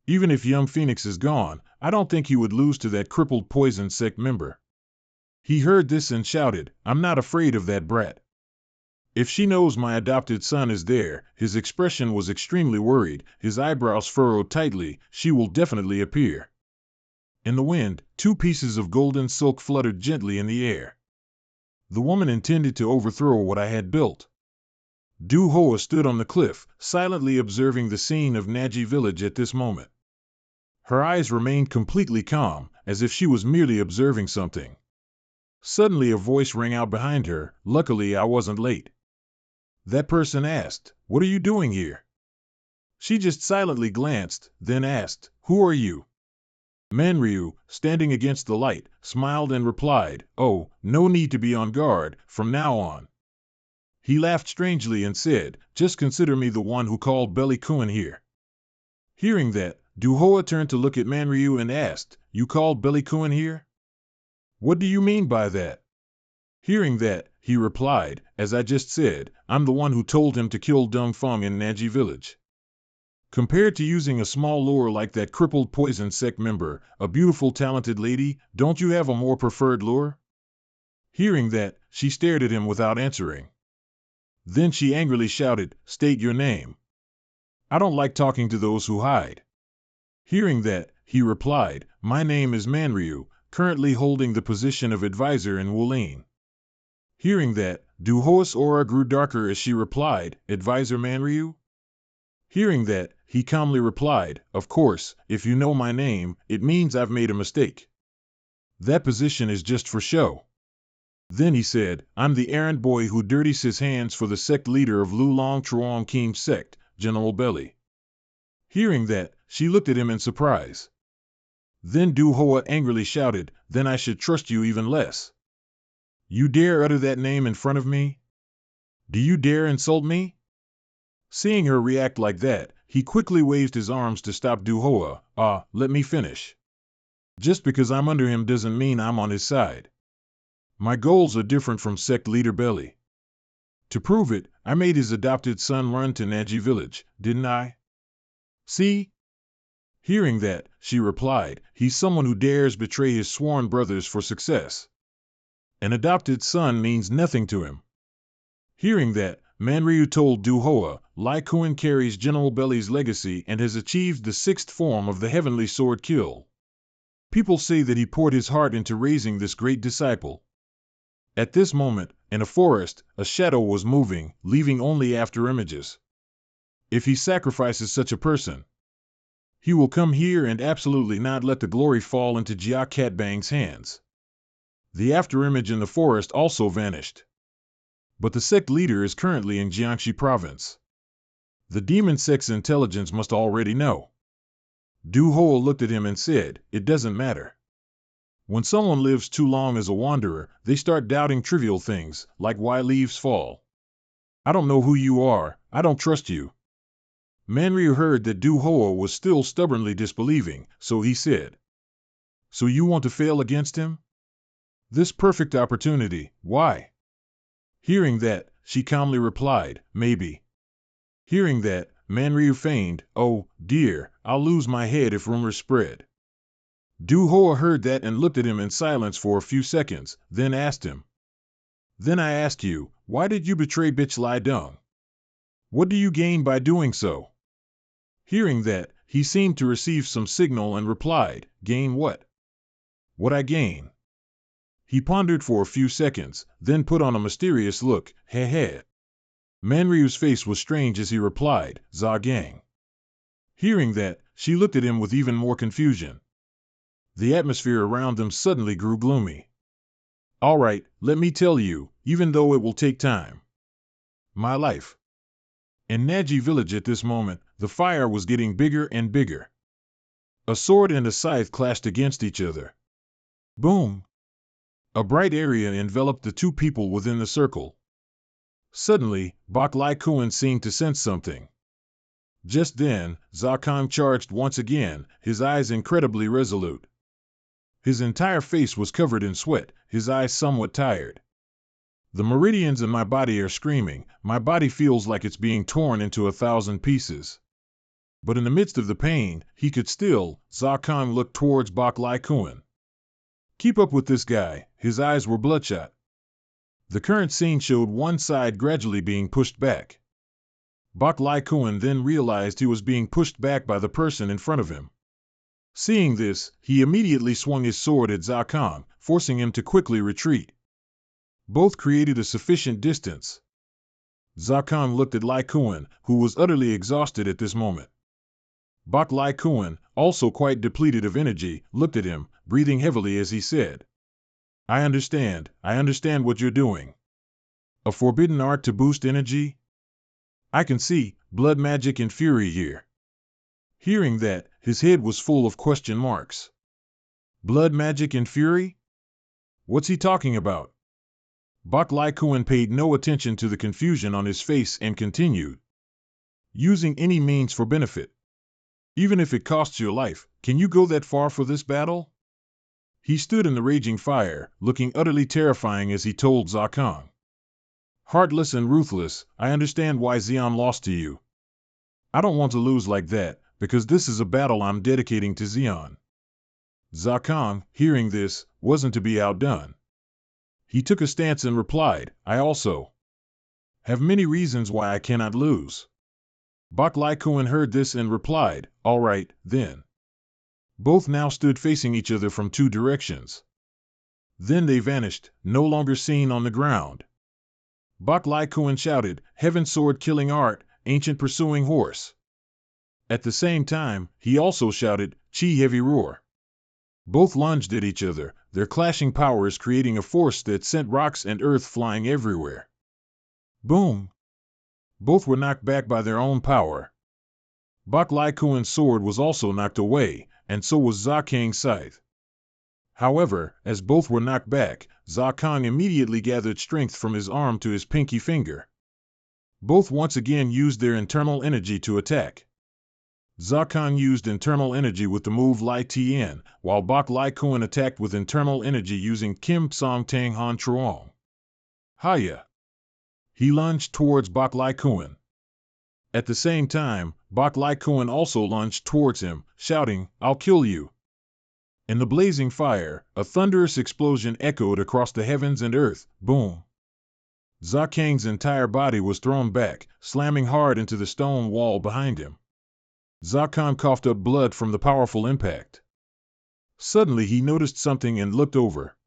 Even if young Phoenix is gone, I don't think he would lose to that crippled poison sect member. He heard this and shouted, I'm not afraid of that brat. If she knows my adopted son is there, his expression was extremely worried, his eyebrows furrowed tightly, she will definitely appear. In the wind, 2 pieces of golden silk fluttered gently in the air. The woman intended to overthrow what I had built. Du-Hoa stood on the cliff, silently observing the scene of Naji village at this moment. Her eyes remained completely calm, as if she was merely observing something. Suddenly a voice rang out behind her. Luckily I wasn't late. That person asked, "What are you doing here?" She just silently glanced, then asked, "Who are you?" Manryu, standing against the light, smiled and replied, "Oh, no need to be on guard, from now on." He laughed strangely and said, "Just consider me the one who called Belly-kun here." Hearing that, Du-Hoa turned to look at Manryu and asked, "You called Belly-kun here? What do you mean by that?" Hearing that, he replied, "As I just said, I'm the one who told him to kill Dung Feng in Naji village." Compared to using a small lure like that crippled poison sect member, a beautiful talented lady, don't you have a more preferred lure? Hearing that, she stared at him without answering. Then she angrily shouted, "State your name." "I don't like talking to those who hide." Hearing that, he replied, "My name is Manryu, currently holding the position of advisor in Wulin." Hearing that, Du-Hoa's aura grew darker as she replied, "Advisor Manryu?" Hearing that, he calmly replied, "Of course, if you know my name, it means I've made a mistake. That position is just for show." Then he said, "I'm the errand boy who dirties his hands for the sect leader of Lulong Truong Kim's sect, General Belly." Hearing that, she looked at him in surprise. Then Du-Hoa angrily shouted, "Then I should trust you even less. You dare utter that name in front of me? Do you dare insult me?" Seeing her react like that, he quickly waved his arms to stop Du-Hoa. Let me finish. Just because I'm under him doesn't mean I'm on his side. My goals are different from sect leader Belly. To prove it, I made his adopted son run to Naji village, didn't I? See?" Hearing that, she replied, "He's someone who dares betray his sworn brothers for success. An adopted son means nothing to him." Hearing that, Manryu told Du-Hoa, "Lai Kun carries General Belly's legacy and has achieved the 6th form of the heavenly sword kill. People say that he poured his heart into raising this great disciple." At this moment, in a forest, a shadow was moving, leaving only after images. If he sacrifices such a person, he will come here and absolutely not let the glory fall into Jia Catbang's hands. The afterimage in the forest also vanished. But the sect leader is currently in Jiangxi province. The demon sect's intelligence must already know. Du-Hoa looked at him and said, "It doesn't matter. When someone lives too long as a wanderer, they start doubting trivial things, like why leaves fall. I don't know who you are, I don't trust you." Manryu heard that Du-Hoa was still stubbornly disbelieving, so he said, "So you want to fail against him? This perfect opportunity, why?" Hearing that, she calmly replied, "Maybe." Hearing that, Manryu feigned, "Oh, dear, I'll lose my head if rumors spread." Du-Hoa heard that and looked at him in silence for a few seconds, then asked him, "Then I ask you, why did you betray Bitch Lai Dung? What do you gain by doing so?" Hearing that, he seemed to receive some signal and replied, "Gain what? What I gain?" He pondered for a few seconds, then put on a mysterious look, "Heh heh." Manryu's face was strange as he replied, "Za Gang." Hearing that, she looked at him with even more confusion. The atmosphere around them suddenly grew gloomy. "All right, let me tell you, even though it will take time. My life." In Naji village at this moment, the fire was getting bigger and bigger. A sword and a scythe clashed against each other. Boom! A bright area enveloped the 2 people within the circle. Suddenly, Bok Lai Kun seemed to sense something. Just then, Za Kang charged once again, his eyes incredibly resolute. His entire face was covered in sweat, his eyes somewhat tired. "The meridians in my body are screaming, my body feels like it's being torn into 1,000 pieces." But in the midst of the pain, he could still. Zarkon looked towards Bok Lai-kun. Keep up with this guy. His eyes were bloodshot. The current scene showed one side gradually being pushed back. Bok Lai-kun then realized he was being pushed back by the person in front of him. Seeing this, he immediately swung his sword at Zarkon, forcing him to quickly retreat. Both created a sufficient distance. Zarkon looked at Lai-kun, who was utterly exhausted at this moment. Bok Lai-kun, also quite depleted of energy, looked at him, breathing heavily as he said, I understand what you're doing. A forbidden art to boost energy? I can see blood magic and fury here. Hearing that, his head was full of question marks. Blood magic and fury? What's he talking about? Bok Lai-kun paid no attention to the confusion on his face and continued. Using any means for benefit. Even if it costs your life, can you go that far for this battle? He stood in the raging fire, looking utterly terrifying as he told Zarkon. Heartless and ruthless, I understand why Xian lost to you. I don't want to lose like that, because this is a battle I'm dedicating to Xian. Zarkon, hearing this, wasn't to be outdone. He took a stance and replied, I also have many reasons why I cannot lose. Bok Lai-kun heard this and replied, all right, then. Both now stood facing each other from two directions. Then they vanished, no longer seen on the ground. Bok Lai-kun shouted, Heaven sword killing art, ancient pursuing horse. At the same time, he also shouted, Chi heavy roar. Both lunged at each other, their clashing powers creating a force that sent rocks and earth flying everywhere. Boom! Both were knocked back by their own power. Bok Lai-kun's sword was also knocked away, and so was Zarkang's scythe. However, as both were knocked back, Zarkang immediately gathered strength from his arm to his pinky finger. Both once again used their internal energy to attack. Zarkang used internal energy with the move Lai Tien, while Bok Lai-kun attacked with internal energy using Kim Song Tang Han Truong. Hiya! He lunged towards Bok Lai-kun. At the same time, Bok Lai-kun also lunged towards him, shouting, I'll kill you. In the blazing fire, a thunderous explosion echoed across the heavens and earth, boom. Zarkang's entire body was thrown back, slamming hard into the stone wall behind him. Zarkang coughed up blood from the powerful impact. Suddenly he noticed something and looked over.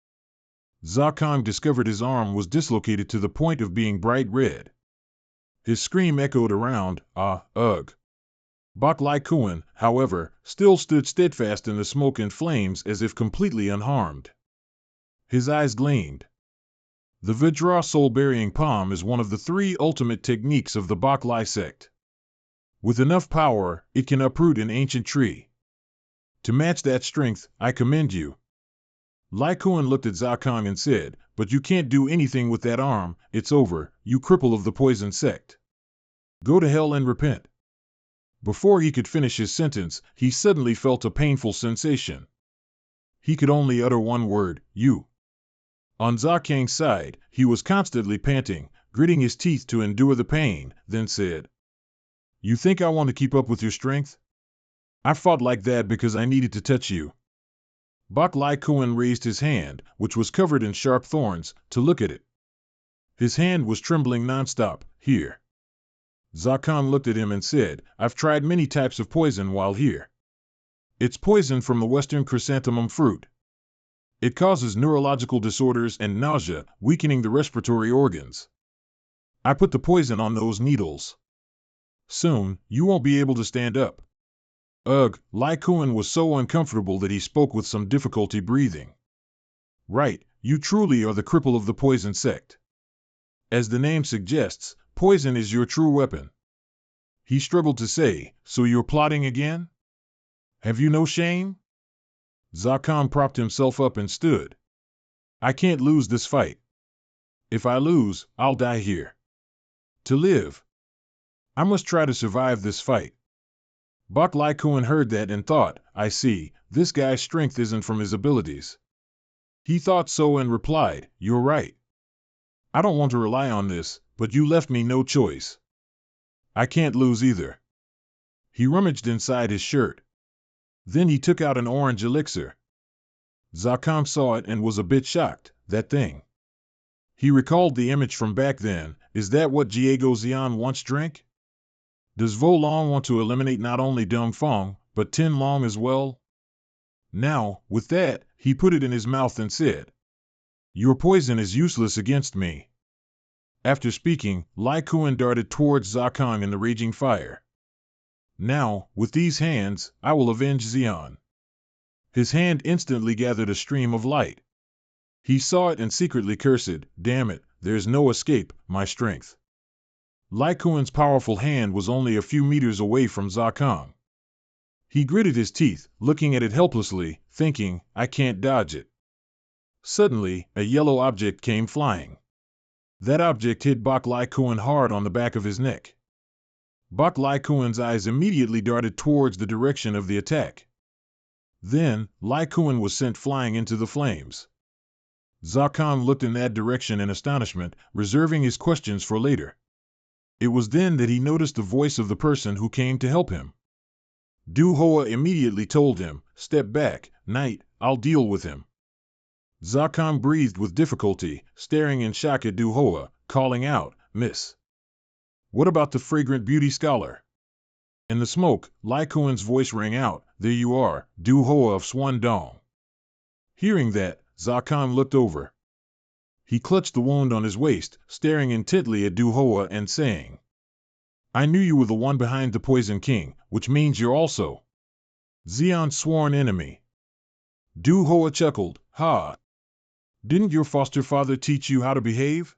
Zarkang discovered his arm was dislocated to the point of being bright red. His scream echoed around, ugh. Bok Lai-kun, however, still stood steadfast in the smoke and flames as if completely unharmed. His eyes gleamed. The Vajra soul-burying palm is one of the 3 ultimate techniques of the Bok Lai sect. With enough power, it can uproot an ancient tree. To match that strength, I commend you. Lai-kun looked at Zarkang and said, but you can't do anything with that arm, it's over, you cripple of the poison sect. Go to hell and repent. Before he could finish his sentence, he suddenly felt a painful sensation. He could only utter one word, you. On Zarkang's side, he was constantly panting, gritting his teeth to endure the pain, then said, You think I want to keep up with your strength? I fought like that because I needed to touch you. Bok Lai-kun raised his hand, which was covered in sharp thorns, to look at it. His hand was trembling nonstop, here. Zarkang looked at him and said, I've tried many types of poison while here. It's poison from the western chrysanthemum fruit. It causes neurological disorders and nausea, weakening the respiratory organs. I put the poison on those needles. Soon, you won't be able to stand up. Ugh, Lai-kun was so uncomfortable that he spoke with some difficulty breathing. Right, you truly are the cripple of the poison sect. As the name suggests, poison is your true weapon. He struggled to say, so you're plotting again? Have you no shame? Zarkang propped himself up and stood. I can't lose this fight. If I lose, I'll die here. To live, I must try to survive this fight. Bok Lai-kun heard that and thought, I see, this guy's strength isn't from his abilities. He thought so and replied, You're right. I don't want to rely on this, but you left me no choice. I can't lose either. He rummaged inside his shirt. Then he took out an orange elixir. Zakam saw it and was a bit shocked. That thing. He recalled the image from back then. Is that what Diego Xian once drank? Does Vo Long want to eliminate not only Dong Fong, but Tin Long as well? Now, with that, he put it in his mouth and said, "Your poison is useless against me." After speaking, Lai Kuan darted towards Zakang in the raging fire. Now, with these hands, I will avenge Xian. His hand instantly gathered a stream of light. He saw it and secretly cursed, "Damn it, there's no escape, my strength." Lai Kuan's powerful hand was only a few meters away from Zakang. He gritted his teeth, looking at it helplessly, thinking, I can't dodge it. Suddenly, a yellow object came flying. That object hit Bok Lai Kuan hard on the back of his neck. Bok Lai Kuan's eyes immediately darted towards the direction of the attack. Then, Lai Kuan was sent flying into the flames. Zakang looked in that direction in astonishment, reserving his questions for later. It was then that he noticed the voice of the person who came to help him. Du Hoa immediately told him, "Step back, Knight, I'll deal with him." Zakang breathed with difficulty, staring in shock at Du Hoa, calling out, "Miss. What about the fragrant beauty scholar?" In the smoke, Lai Kuan's voice rang out, "There you are, Du Hoa of Swan Dong." Hearing that, Zakang looked over. He clutched the wound on his waist, staring intently at Du Hoa and saying, "I knew you were the one behind the Poison King, which means you're also Xian's sworn enemy." Du Hoa chuckled, "Ha! Didn't your foster father teach you how to behave?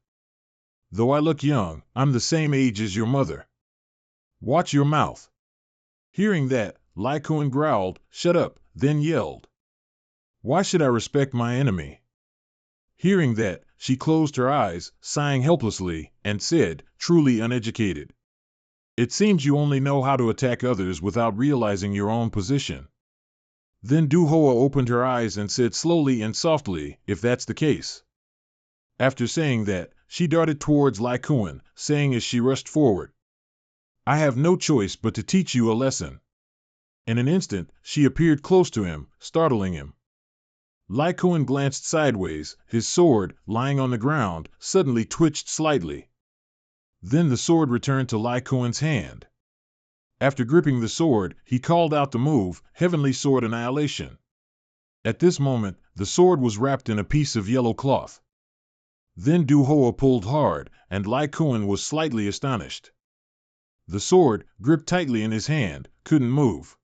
Though I look young, I'm the same age as your mother. Watch your mouth." Hearing that, Lai Kuan growled, "Shut up," then yelled, "Why should I respect my enemy?" Hearing that, she closed her eyes, sighing helplessly, and said, "Truly uneducated. It seems you only know how to attack others without realizing your own position." Then Du Hoa opened her eyes and said slowly and softly, "If that's the case." After saying that, she darted towards Lai Kuan, saying as she rushed forward, "I have no choice but to teach you a lesson." In an instant, she appeared close to him, startling him. Lai Kuan glanced sideways, his sword, lying on the ground, suddenly twitched slightly. Then the sword returned to Lai Kuan's hand. After gripping the sword, he called out the move, Heavenly Sword Annihilation. At this moment, the sword was wrapped in a piece of yellow cloth. Then Du Hoa pulled hard, and Lai Kuan was slightly astonished. The sword, gripped tightly in his hand, couldn't move.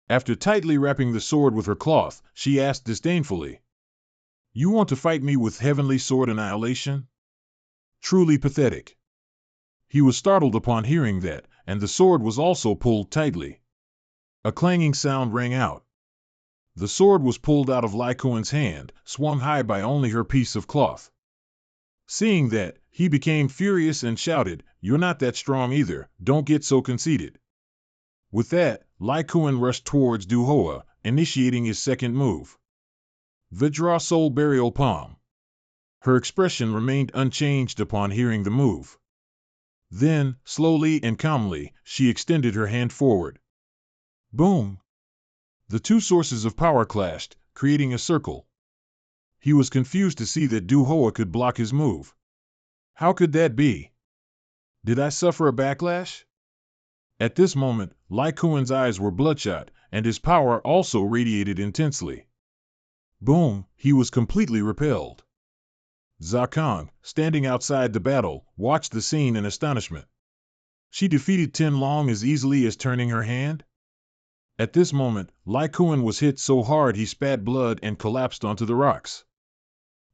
After tightly wrapping the sword with her cloth, she asked disdainfully, "You want to fight me with Heavenly Sword Annihilation? Truly pathetic." He was startled upon hearing that, and the sword was also pulled tightly. A clanging sound rang out. The sword was pulled out of Lai Kuan's hand, swung high by only her piece of cloth. Seeing that, he became furious and shouted, "You're not that strong either, don't get so conceited." With that, Lai Kuan rushed towards Du Hoa, initiating his second move, Vajra Soul Burial Palm. Her expression remained unchanged upon hearing the move. Then, slowly and calmly, she extended her hand forward. Boom! The two sources of power clashed, creating a circle. He was confused to see that Du Hoa could block his move. How could that be? Did I suffer a backlash? At this moment, Lai Kuan's eyes were bloodshot, and his power also radiated intensely. Boom! He was completely repelled. Zakang, standing outside the battle, watched the scene in astonishment. She defeated Tin Long as easily as turning her hand? At this moment, Lai Kuan was hit so hard he spat blood and collapsed onto the rocks.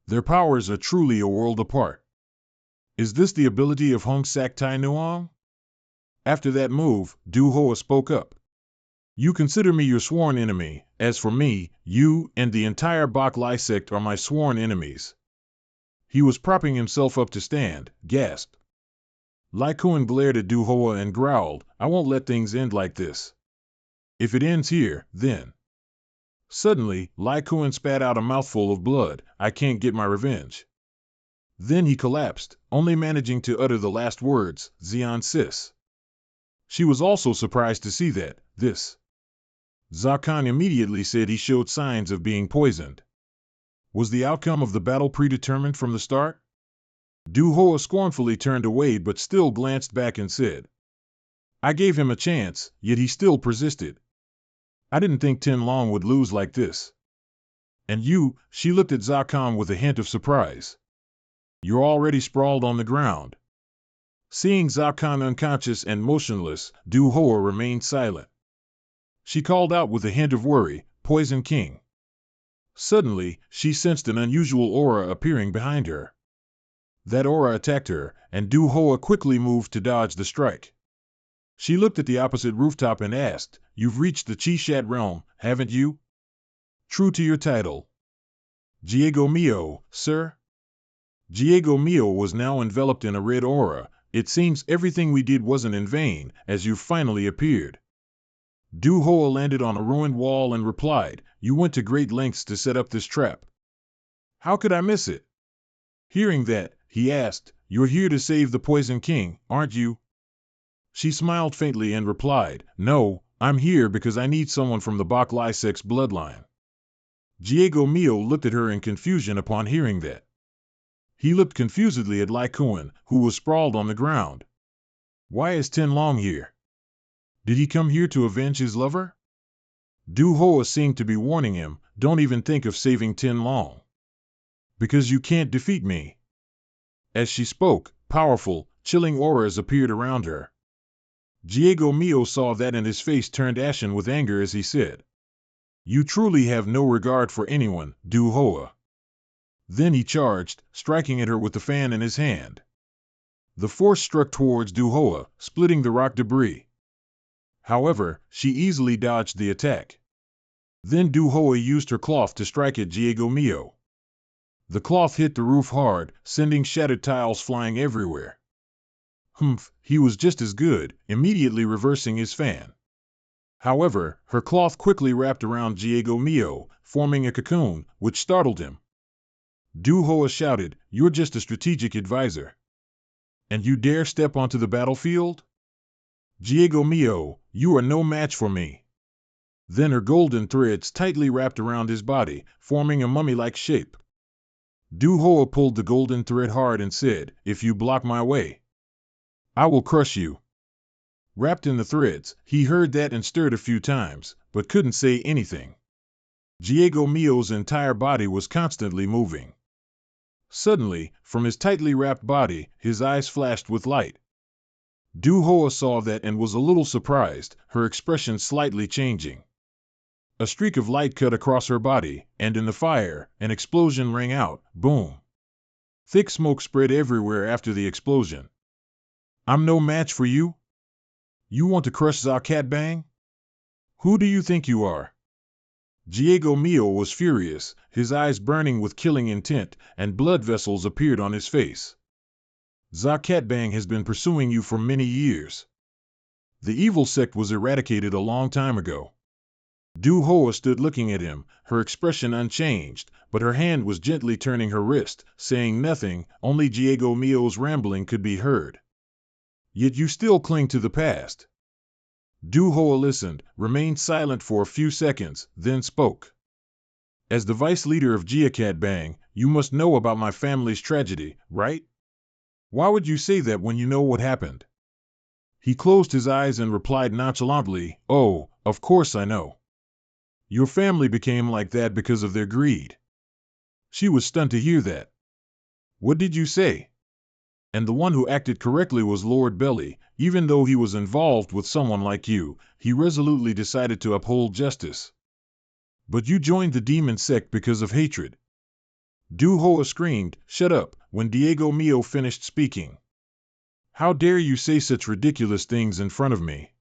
Their powers are truly a world apart. Is this the ability of Hong Sak Tai Nuong? After that move, Du Hoa spoke up. "You consider me your sworn enemy. As for me, you and the entire Bok Lai sect are my sworn enemies." He was propping himself up to stand, gasped. Lai Kuan glared at Du Hoa and growled, "I won't let things end like this. If it ends here, then..." Suddenly, Lai Kuan spat out a mouthful of blood. "I can't get my revenge." Then he collapsed, only managing to utter the last words, "Xian Sis." She was also surprised to see that this Zakhan immediately said he showed signs of being poisoned. Was the outcome of the battle predetermined from the start? Du Hoa scornfully turned away but still glanced back and said, I gave him a chance, yet he still persisted. I didn't think Tin Long would lose like this. And you, she looked at Zakhan with a hint of surprise. You're already sprawled on the ground. Seeing Zakhan unconscious and motionless, Du Hoa remained silent. She called out with a hint of worry, Poison King. Suddenly, she sensed an unusual aura appearing behind her. That aura attacked her, and Du Hoa quickly moved to dodge the strike. She looked at the opposite rooftop and asked, You've reached the Chi-Shat realm, haven't you? True to your title. Diego Mio, sir? Diego Mio was now enveloped in a red aura. It seems everything we did wasn't in vain, as you finally appeared. Du Hoa landed on a ruined wall and replied, You went to great lengths to set up this trap. How could I miss it? Hearing that, he asked, You're here to save the Poison King, aren't you? She smiled faintly and replied, No, I'm here because I need someone from the Bak Lysek's bloodline. Diego Mio looked at her in confusion upon hearing that. He looked confusedly at Lai Kuan, who was sprawled on the ground. Why is Tin Long here? Did he come here to avenge his lover? Du Hoa seemed to be warning him, Don't even think of saving Tin Long. Because you can't defeat me. As she spoke, powerful, chilling auras appeared around her. Diego Mio saw that and his face turned ashen with anger as he said, You truly have no regard for anyone, Du Hoa. Then he charged, striking at her with the fan in his hand. The force struck towards Du Hoa, splitting the rock debris. However, she easily dodged the attack. Then Du Hoa used her cloth to strike at Diego Mio. The cloth hit the roof hard, sending shattered tiles flying everywhere. Humph, he was just as good, immediately reversing his fan. However, her cloth quickly wrapped around Diego Mio, forming a cocoon, which startled him. Du Hoa shouted, You're just a strategic advisor. And you dare step onto the battlefield? Diego Mio, you are no match for me. Then her golden threads tightly wrapped around his body, forming a mummy-like shape. Du Hoa pulled the golden thread hard and said, If you block my way, I will crush you. Wrapped in the threads, he heard that and stirred a few times, but couldn't say anything. Diego Mio's entire body was constantly moving. Suddenly, from his tightly wrapped body, his eyes flashed with light. Du Hoa saw that and was a little surprised, her expression slightly changing. A streak of light cut across her body, and in the fire, an explosion rang out, boom. Thick smoke spread everywhere after the explosion. I'm no match for you? You want to crush Zakat Bang? Who do you think you are? Diego Mio was furious, his eyes burning with killing intent, and blood vessels appeared on his face. Zakat Bang has been pursuing you for many years. The evil sect was eradicated a long time ago. Du Hoa stood looking at him, her expression unchanged, but her hand was gently turning her wrist, saying nothing, only Diego Mio's rambling could be heard. Yet you still cling to the past. Du Hoa listened, remained silent for a few seconds, then spoke. As the vice leader of Zakat Bang, you must know about my family's tragedy, right? Why would you say that when you know what happened? He closed his eyes and replied nonchalantly, Oh, of course I know. Your family became like that because of their greed. She was stunned to hear that. What did you say? And the one who acted correctly was Lord Belly. Even though he was involved with someone like you, he resolutely decided to uphold justice. But you joined the demon sect because of hatred. Du Hoa screamed, Shut up, when Diego Mio finished speaking. How dare you say such ridiculous things in front of me?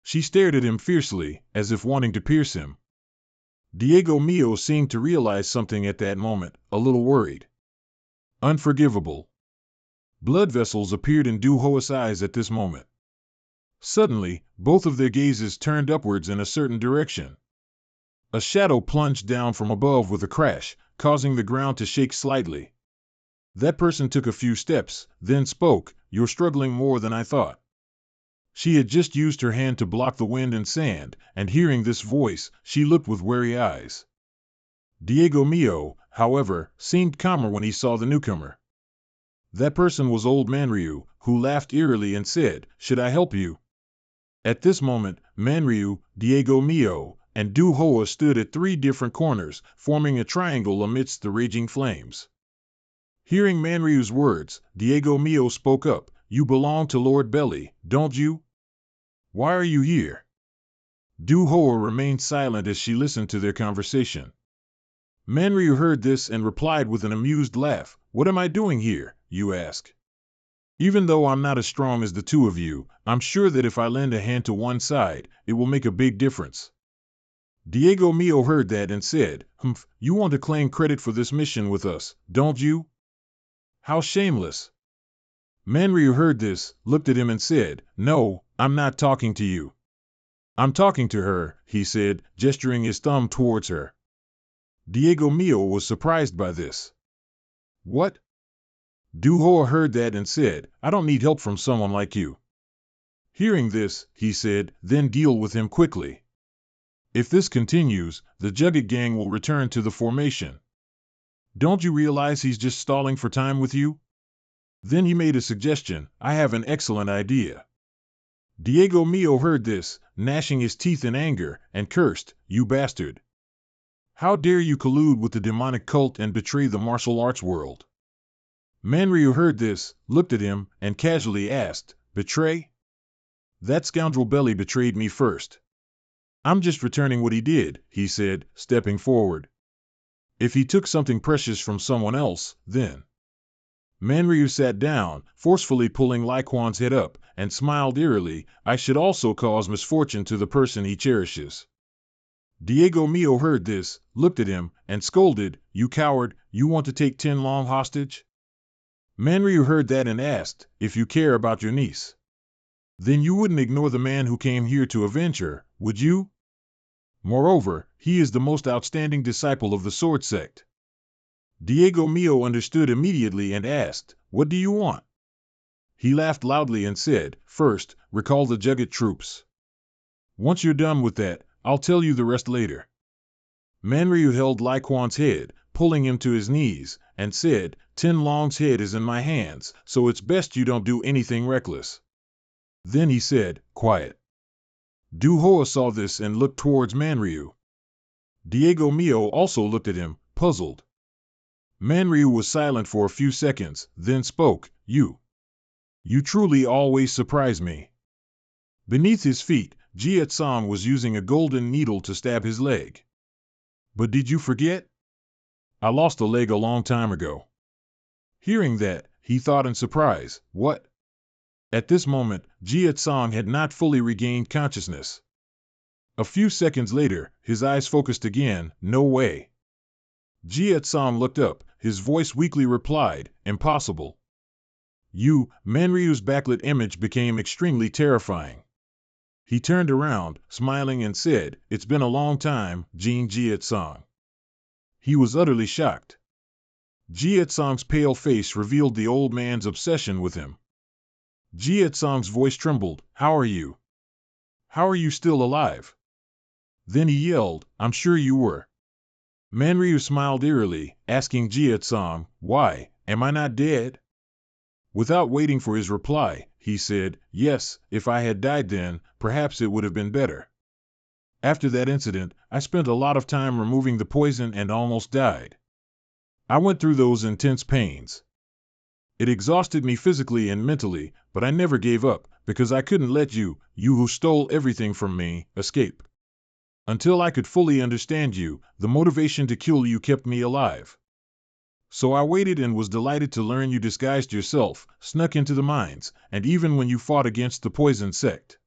She stared at him fiercely, as if wanting to pierce him. Diego Mio seemed to realize something at that moment, a little worried. Unforgivable. Blood vessels appeared in Du Hoa's eyes at this moment. Suddenly, both of their gazes turned upwards in a certain direction. A shadow plunged down from above with a crash, causing the ground to shake slightly. That person took a few steps, then spoke, You're struggling more than I thought. She had just used her hand to block the wind and sand, and hearing this voice, she looked with wary eyes. Diego Mio, however, seemed calmer when he saw the newcomer. That person was old Manryu, who laughed eerily and said, "Should I help you?" At this moment, Manryu, Diego Mio, and Du Hoa stood at 3 different corners, forming a triangle amidst the raging flames. Hearing Manryu's words, Diego Mio spoke up, "You belong to Lord Belly, don't you? Why are you here?" Du Hoa remained silent as she listened to their conversation. Manryu heard this and replied with an amused laugh, "What am I doing here, you ask? Even though I'm not as strong as the 2 of you, I'm sure that if I lend a hand to one side, it will make a big difference." Diego Mio heard that and said, "Humph, you want to claim credit for this mission with us, don't you? How shameless." Manryu heard this, looked at him and said, "No, I'm not talking to you. I'm talking to her," he said, gesturing his thumb towards her. Diego Mio was surprised by this. "What?" Du Hoa heard that and said, "I don't need help from someone like you." Hearing this, he said, "Then deal with him quickly. If this continues, the Jugget gang will return to the formation. Don't you realize he's just stalling for time with you?" Then he made a suggestion, "I have an excellent idea." Diego Mio heard this, gnashing his teeth in anger, and cursed, "You bastard! How dare you collude with the demonic cult and betray the martial arts world?" Manryu heard this, looked at him, and casually asked, "Betray? That scoundrel Belly betrayed me first. I'm just returning what he did," he said, stepping forward. "If he took something precious from someone else, then—" Manryu sat down, forcefully pulling Lai Quan's head up, and smiled eerily, "I should also cause misfortune to the person he cherishes." Diego Mio heard this, looked at him, and scolded, "You coward, you want to take Tianlong hostage?" Manryu heard that and asked, "If you care about your niece, then you wouldn't ignore the man who came here to avenge her, would you? Moreover, he is the most outstanding disciple of the sword sect." Diego Mio understood immediately and asked, "What do you want?" He laughed loudly and said, "First, recall the Jugget troops. Once you're done with that, I'll tell you the rest later." Manryu held Lai Quan's head, pulling him to his knees, and said, "Tianlong's head is in my hands, so it's best you don't do anything reckless." Then he said, "Quiet." Du Hoa saw this and looked towards Manryu. Diego Mio also looked at him, puzzled. Manryu was silent for a few seconds, then spoke, You truly always surprise me." Beneath his feet, Jiet Song was using a golden needle to stab his leg. "But did you forget? I lost a leg a long time ago." Hearing that, he thought in surprise, "What?" At this moment, Jiet Song had not fully regained consciousness. A few seconds later, his eyes focused again, "No way." Jiet Song looked up, his voice weakly replied, "Impossible." Manryu's backlit image became extremely terrifying. He turned around, smiling and said, "It's been a long time, Jin Jiet Song." He was utterly shocked. Jiet Song's pale face revealed the old man's obsession with him. Jiet Song's voice trembled, "How are you? How are you still alive?" Then he yelled, "I'm sure you were." Manryu smiled eerily, asking Jiet Song, "Why, am I not dead?" Without waiting for his reply, he said, "Yes, if I had died then, perhaps it would have been better. After that incident, I spent a lot of time removing the poison and almost died. I went through those intense pains. It exhausted me physically and mentally, but I never gave up, because I couldn't let you who stole everything from me, escape. Until I could fully understand you, the motivation to kill you kept me alive. So I waited and was delighted to learn you disguised yourself, snuck into the mines, and even when you fought against the poison sect."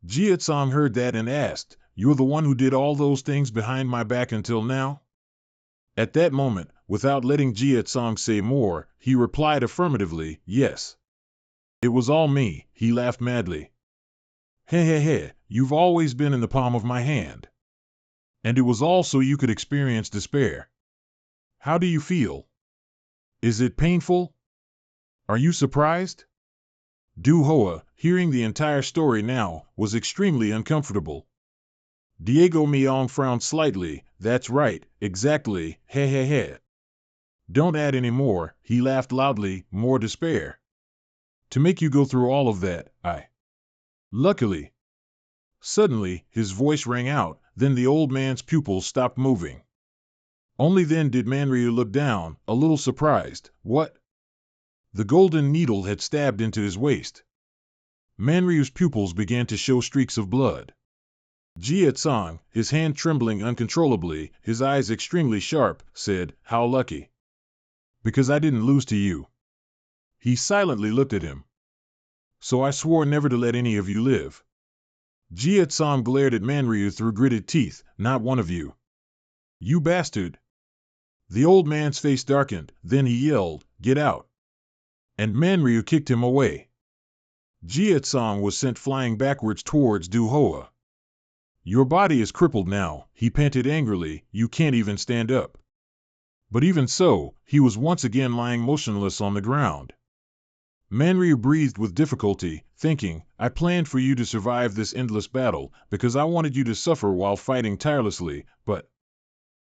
Jiet Song heard that and asked, "You're the one who did all those things behind my back until now?" At that moment, without letting Jiet Song say more, he replied affirmatively, "Yes. It was all me." He laughed madly. "He, you've always been in the palm of my hand. And it was all so you could experience despair. How do you feel? Is it painful? Are you surprised?" Du Hoa, hearing the entire story now, was extremely uncomfortable. Diego Myong frowned slightly. That's right, exactly, he he he. Don't add any more, he laughed loudly, more despair. To make you go through all of that, Luckily. Suddenly, his voice rang out, then the old man's pupils stopped moving. Only then did Manryu look down, a little surprised. What? The golden needle had stabbed into his waist. Manryu's pupils began to show streaks of blood. Jia Tsang, his hand trembling uncontrollably, his eyes extremely sharp, said, "How lucky." "Because I didn't lose to you." He silently looked at him. "So I swore never to let any of you live." Jia Tsang glared at Manryu through gritted teeth. "Not one of you." "You bastard." The old man's face darkened, then he yelled, "Get out." And Manryu kicked him away. Jia Tsang was sent flying backwards towards Du Hoa. "Your body is crippled now," he panted angrily, "you can't even stand up." But even so, he was once again lying motionless on the ground. Manryu breathed with difficulty, thinking, "I planned for you to survive this endless battle, because I wanted you to suffer while fighting tirelessly, but..."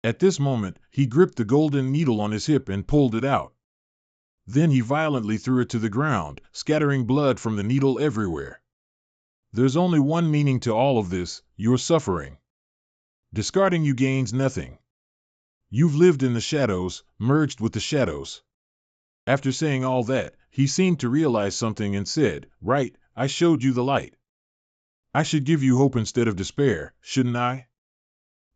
At this moment, he gripped the golden needle on his hip and pulled it out. Then he violently threw it to the ground, scattering blood from the needle everywhere. "There's only one meaning to all of this, you're suffering. Discarding you gains nothing. You've lived in the shadows, merged with the shadows." After saying all that, he seemed to realize something and said, "Right, I showed you the light. I should give you hope instead of despair, shouldn't I?"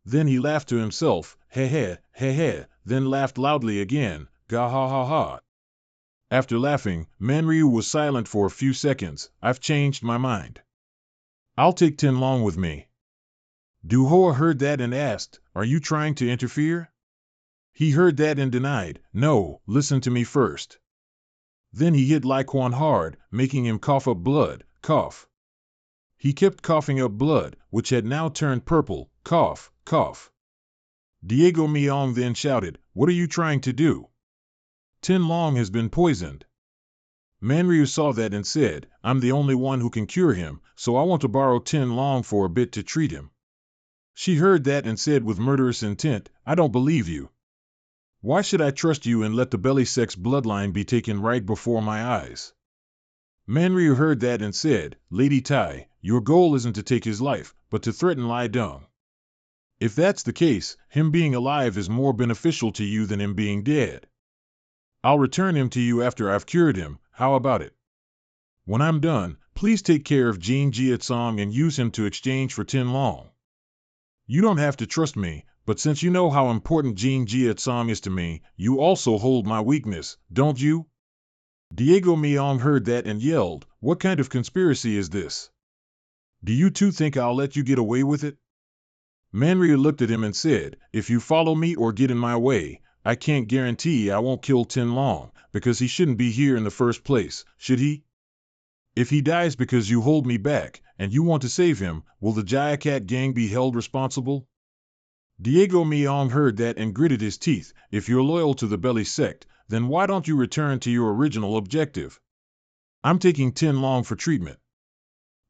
Then he laughed to himself, he he, then laughed loudly again, ga ha ha ha. After laughing, Manryu was silent for a few seconds. "I've changed my mind. I'll take Tianlong with me." Du Hoa heard that and asked, "Are you trying to interfere?" He heard that and denied, "No, listen to me first." Then he hit Lai Quan hard, making him cough up blood, cough. He kept coughing up blood, which had now turned purple, cough, cough. Diego Myong then shouted, "What are you trying to do? Tianlong has been poisoned." Manryu saw that and said, "I'm the only one who can cure him, so I want to borrow Tianlong for a bit to treat him." She heard that and said with murderous intent, "I don't believe you. Why should I trust you and let the belly sex bloodline be taken right before my eyes?" Manryu heard that and said, "Lady Tai, your goal isn't to take his life, but to threaten Lai Dong. If that's the case, him being alive is more beneficial to you than him being dead. I'll return him to you after I've cured him, how about it? When I'm done, please take care of Jin Jiatsong and use him to exchange for Tianlong. You don't have to trust me, but since you know how important Jin Jiatsong is to me, you also hold my weakness, don't you?" Diego Myong heard that and yelled, "What kind of conspiracy is this? Do you two think I'll let you get away with it?" Manryu looked at him and said, "If you follow me or get in my way, I can't guarantee I won't kill Tianlong, because he shouldn't be here in the first place, should he? If he dies because you hold me back, and you want to save him, will the Jayakat gang be held responsible?" Diego Myong heard that and gritted his teeth. "If you're loyal to the Belly sect, then why don't you return to your original objective? I'm taking Tianlong for treatment.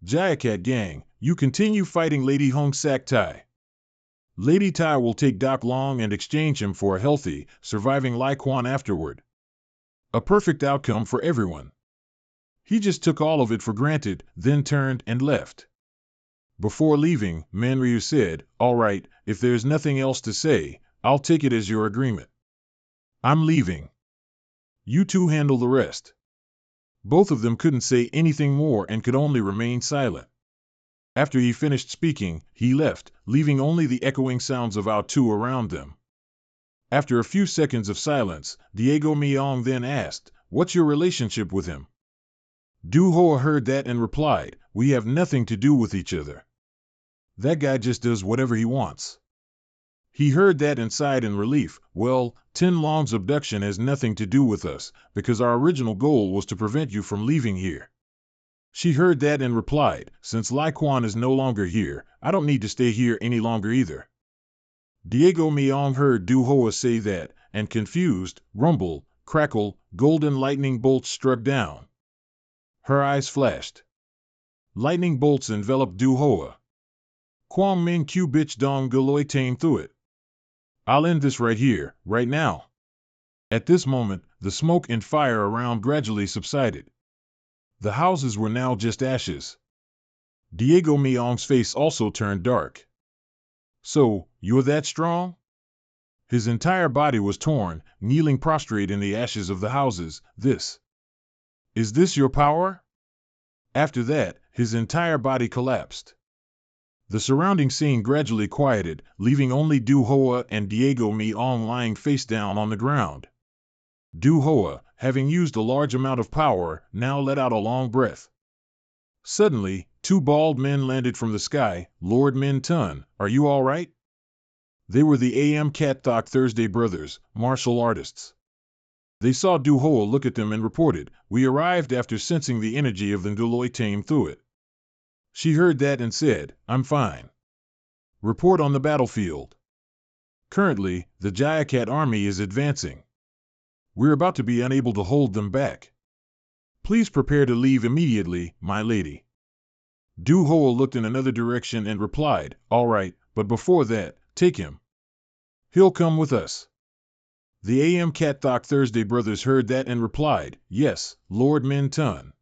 Jayakat gang, you continue fighting Lady Hong Sak Tai. Lady Tai will take Doc Long and exchange him for a healthy, surviving Lai Quan afterward. A perfect outcome for everyone." He just took all of it for granted, then turned and left. Before leaving, Manryu said, "All right, if there's nothing else to say, I'll take it as your agreement. I'm leaving. You two handle the rest." Both of them couldn't say anything more and could only remain silent. After he finished speaking, he left, leaving only the echoing sounds of our two around them. After a few seconds of silence, Diego Myong then asked, "What's your relationship with him?" Du Hoa heard that and replied, "We have nothing to do with each other. That guy just does whatever he wants." He heard that and sighed in relief. "Well, Tianlong's abduction has nothing to do with us, because our original goal was to prevent you from leaving here." She heard that and replied, "Since Lai Quan is no longer here, I don't need to stay here any longer either." Diego Myong heard Du Hoa say that, and confused, rumble, crackle, golden lightning bolts struck down. Her eyes flashed. Lightning bolts enveloped Du Hoa. Quang Minh Q bitch dong Galoi tame through it. I'll end this right here, right now. At this moment, the smoke and fire around gradually subsided. The houses were now just ashes. Diego Miong's face also turned dark. So, you're that strong? His entire body was torn, kneeling prostrate in the ashes of the houses. Is this your power? After that, his entire body collapsed. The surrounding scene gradually quieted, leaving only Du Hoa and Diego Miong lying face down on the ground. Du Hoa, having used a large amount of power, now let out a long breath. Suddenly, two bald men landed from the sky. Lord Min Tun, are you all right? They were the AM Cat Thok Thursday brothers, martial artists. They saw Du Hoa look at them and reported, "We arrived after sensing the energy of the Galoi tame through it." She heard that and said, "I'm fine. Report on the battlefield." Currently, the Jayakat army is advancing. We're about to be unable to hold them back. Please prepare to leave immediately, my lady. Du Hoa looked in another direction and replied, "All right, but before that, take him. He'll come with us." The AM Cat Thok Thursday brothers heard that and replied, "Yes, Lord Min Tun."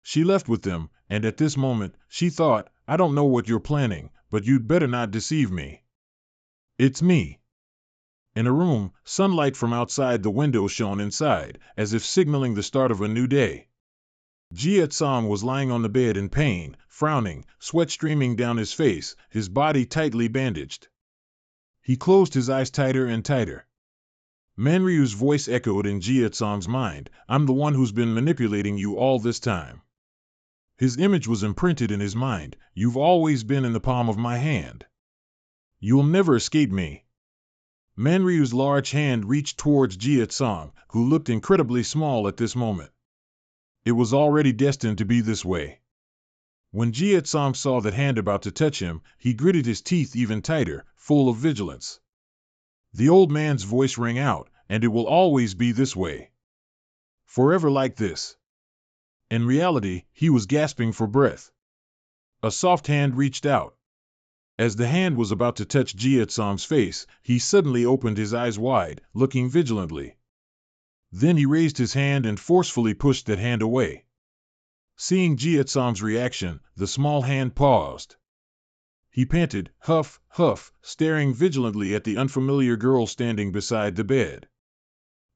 She left with them, and at this moment, she thought, "I don't know what you're planning, but you'd better not deceive me. It's me." In a room, sunlight from outside the window shone inside, as if signaling the start of a new day. Jia Tsang was lying on the bed in pain, frowning, sweat streaming down his face, his body tightly bandaged. He closed his eyes tighter and tighter. Manryu's voice echoed in Jia Tsang's mind, "I'm the one who's been manipulating you all this time." His image was imprinted in his mind, "You've always been in the palm of my hand. You'll never escape me." Manryu's large hand reached towards Jia Tsang, who looked incredibly small at this moment. It was already destined to be this way. When Jia Tsang saw that hand about to touch him, he gritted his teeth even tighter, full of vigilance. The old man's voice rang out, "And it will always be this way. Forever like this." In reality, he was gasping for breath. A soft hand reached out. As the hand was about to touch Jia Tsang's face, he suddenly opened his eyes wide, looking vigilantly. Then he raised his hand and forcefully pushed that hand away. Seeing Jia Tsang's reaction, the small hand paused. He panted, huff, huff, staring vigilantly at the unfamiliar girl standing beside the bed.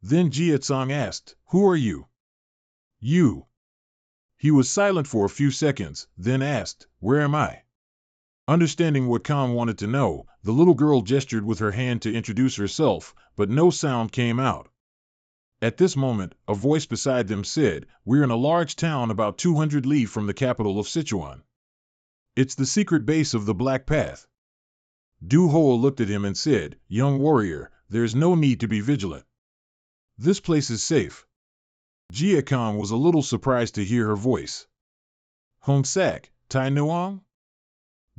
Then Jia Tsang asked, "Who are you?" "You." He was silent for a few seconds, then asked, "Where am I?" Understanding what Khan wanted to know, the little girl gestured with her hand to introduce herself, but no sound came out. At this moment, a voice beside them said, "We're in a large town about 200 li from the capital of Sichuan. It's the secret base of the Black Path." Du Hoa looked at him and said, "Young warrior, there's no need to be vigilant. This place is safe." Jia Khan was a little surprised to hear her voice. "Hong Sak, Tai Nuong?"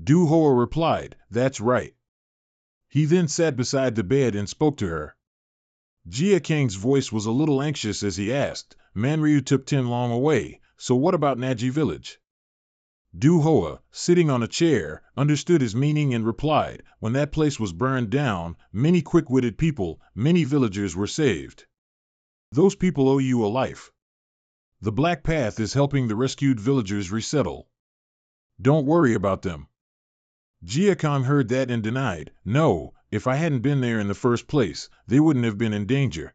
Du Hoa replied, "That's right." He then sat beside the bed and spoke to her. Jia Kang's voice was a little anxious as he asked, "Manryu took Tianlong away, so what about Naji village?" Du Hoa, sitting on a chair, understood his meaning and replied, "When that place was burned down, many quick-witted people, many villagers were saved. Those people owe you a life. The Black Path is helping the rescued villagers resettle. Don't worry about them." Jia Kang heard that and denied, "No, if I hadn't been there in the first place, they wouldn't have been in danger."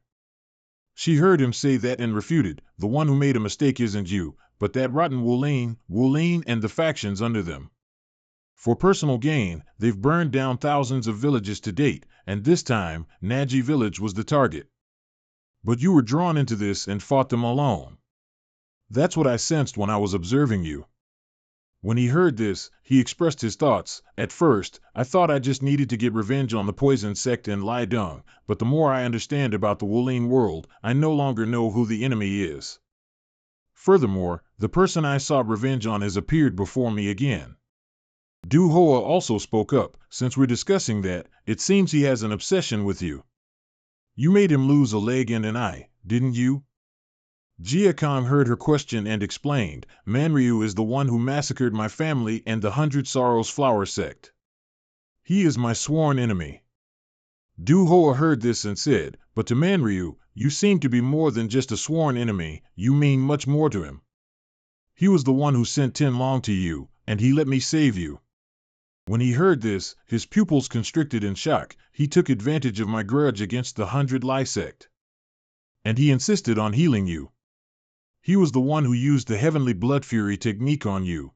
She heard him say that and refuted, "The one who made a mistake isn't you, but that rotten Wulin and the factions under them. For personal gain, they've burned down thousands of villages to date, and this time, Naji village was the target. But you were drawn into this and fought them alone. That's what I sensed when I was observing you." When he heard this, he expressed his thoughts. "At first, I thought I just needed to get revenge on the poison sect and Lai Dong, but the more I understand about the Wulin world, I no longer know who the enemy is. Furthermore, the person I sought revenge on has appeared before me again." Du Hoa also spoke up, "Since we're discussing that, it seems he has an obsession with you. You made him lose a leg and an eye, didn't you?" Jia Kong heard her question and explained, Manryu is the one who massacred my family and the 100 Sorrows Flower sect. He is my sworn enemy. Du Hoa heard this and said, but to Manryu, you seem to be more than just a sworn enemy, you mean much more to him. He was the one who sent Tianlong to you, and he let me save you. When he heard this, his pupils constricted in shock. He took advantage of my grudge against the 100 Lai sect. And he insisted on healing you. He was the one who used the Heavenly Blood Fury technique on you.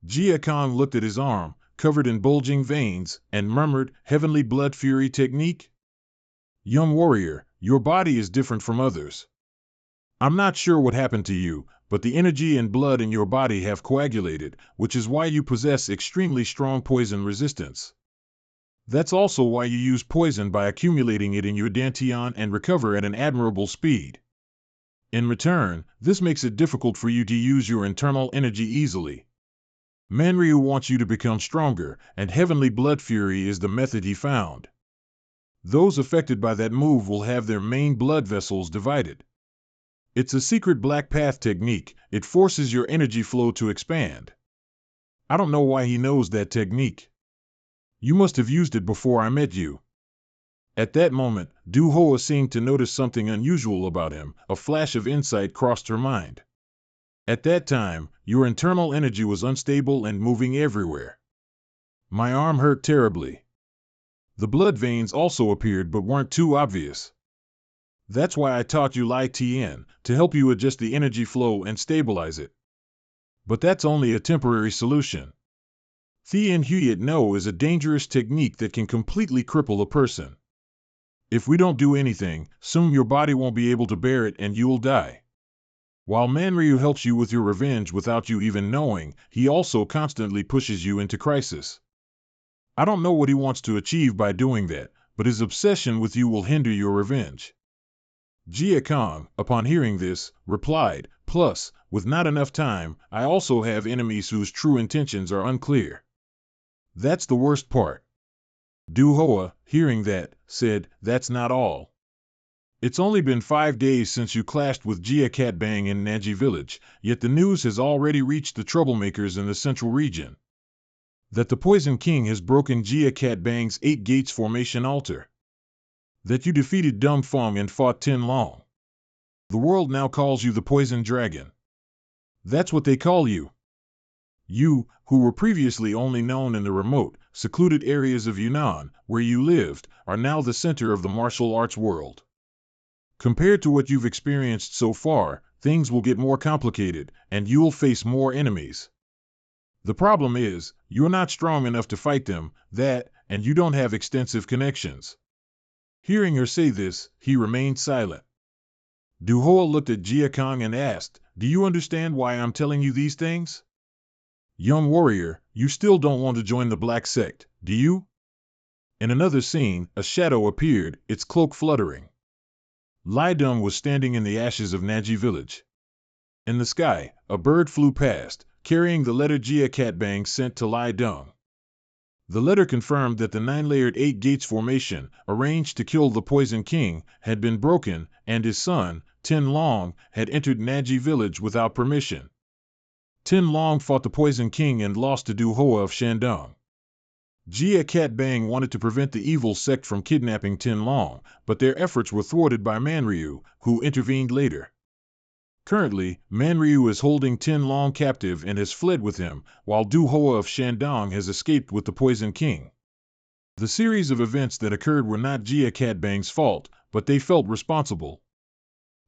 Jia Kong looked at his arm, covered in bulging veins, and murmured, Heavenly Blood Fury technique? Young warrior, your body is different from others. I'm not sure what happened to you, but the energy and blood in your body have coagulated, which is why you possess extremely strong poison resistance. That's also why you use poison by accumulating it in your dantian and recover at an admirable speed. In return, this makes it difficult for you to use your internal energy easily. Manryu wants you to become stronger, and Heavenly Blood Fury is the method he found. Those affected by that move will have their main blood vessels divided. It's a secret black path technique. It forces your energy flow to expand. I don't know why he knows that technique. You must have used it before I met you. At that moment, Du Hoa seemed to notice something unusual about him. A flash of insight crossed her mind. At that time, your internal energy was unstable and moving everywhere. My arm hurt terribly. The blood veins also appeared but weren't too obvious. That's why I taught you Lai Tian, to help you adjust the energy flow and stabilize it. But that's only a temporary solution. Thien Huyet No is a dangerous technique that can completely cripple a person. If we don't do anything, soon your body won't be able to bear it and you'll die. While Manryu helps you with your revenge without you even knowing, he also constantly pushes you into crisis. I don't know what he wants to achieve by doing that, but his obsession with you will hinder your revenge. Jia Kong, upon hearing this, replied, plus, with not enough time, I also have enemies whose true intentions are unclear. That's the worst part. Du Hoa, hearing that, said, that's not all. It's only been 5 days since you clashed with Jia Cat Bang in Naji village, yet the news has already reached the troublemakers in the central region. That the Poison King has broken Jia Cat Bang's 8 Gates formation altar. That you defeated Dum Feng and fought Tianlong. The world now calls you the Poison Dragon. That's what they call you. You, who were previously only known in the remote, secluded areas of Yunnan, where you lived, are now the center of the martial arts world. Compared to what you've experienced so far, things will get more complicated, and you'll face more enemies. The problem is, you're not strong enough to fight them, and you don't have extensive connections. Hearing her say this, he remained silent. Du Hoa looked at Jia Kong and asked, do you understand why I'm telling you these things? Young warrior, you still don't want to join the Black Sect, do you? In another scene, a shadow appeared, its cloak fluttering. Lai Dong was standing in the ashes of Naji village. In the sky, a bird flew past, carrying the letter Jia Cat Bang sent to Lai Dong. The letter confirmed that the 9-layered 8 Gates formation, arranged to kill the Poison King, had been broken, and his son, Tianlong, had entered Naji village without permission. Tianlong fought the Poison King and lost to Du Hoa of Shandong. Jia Cat Bang wanted to prevent the evil sect from kidnapping Tianlong, but their efforts were thwarted by Manryu, who intervened later. Currently, Manryu is holding Tianlong captive and has fled with him, while Du Hoa of Shandong has escaped with the Poison King. The series of events that occurred were not Jia Cat Bang's fault, but they felt responsible.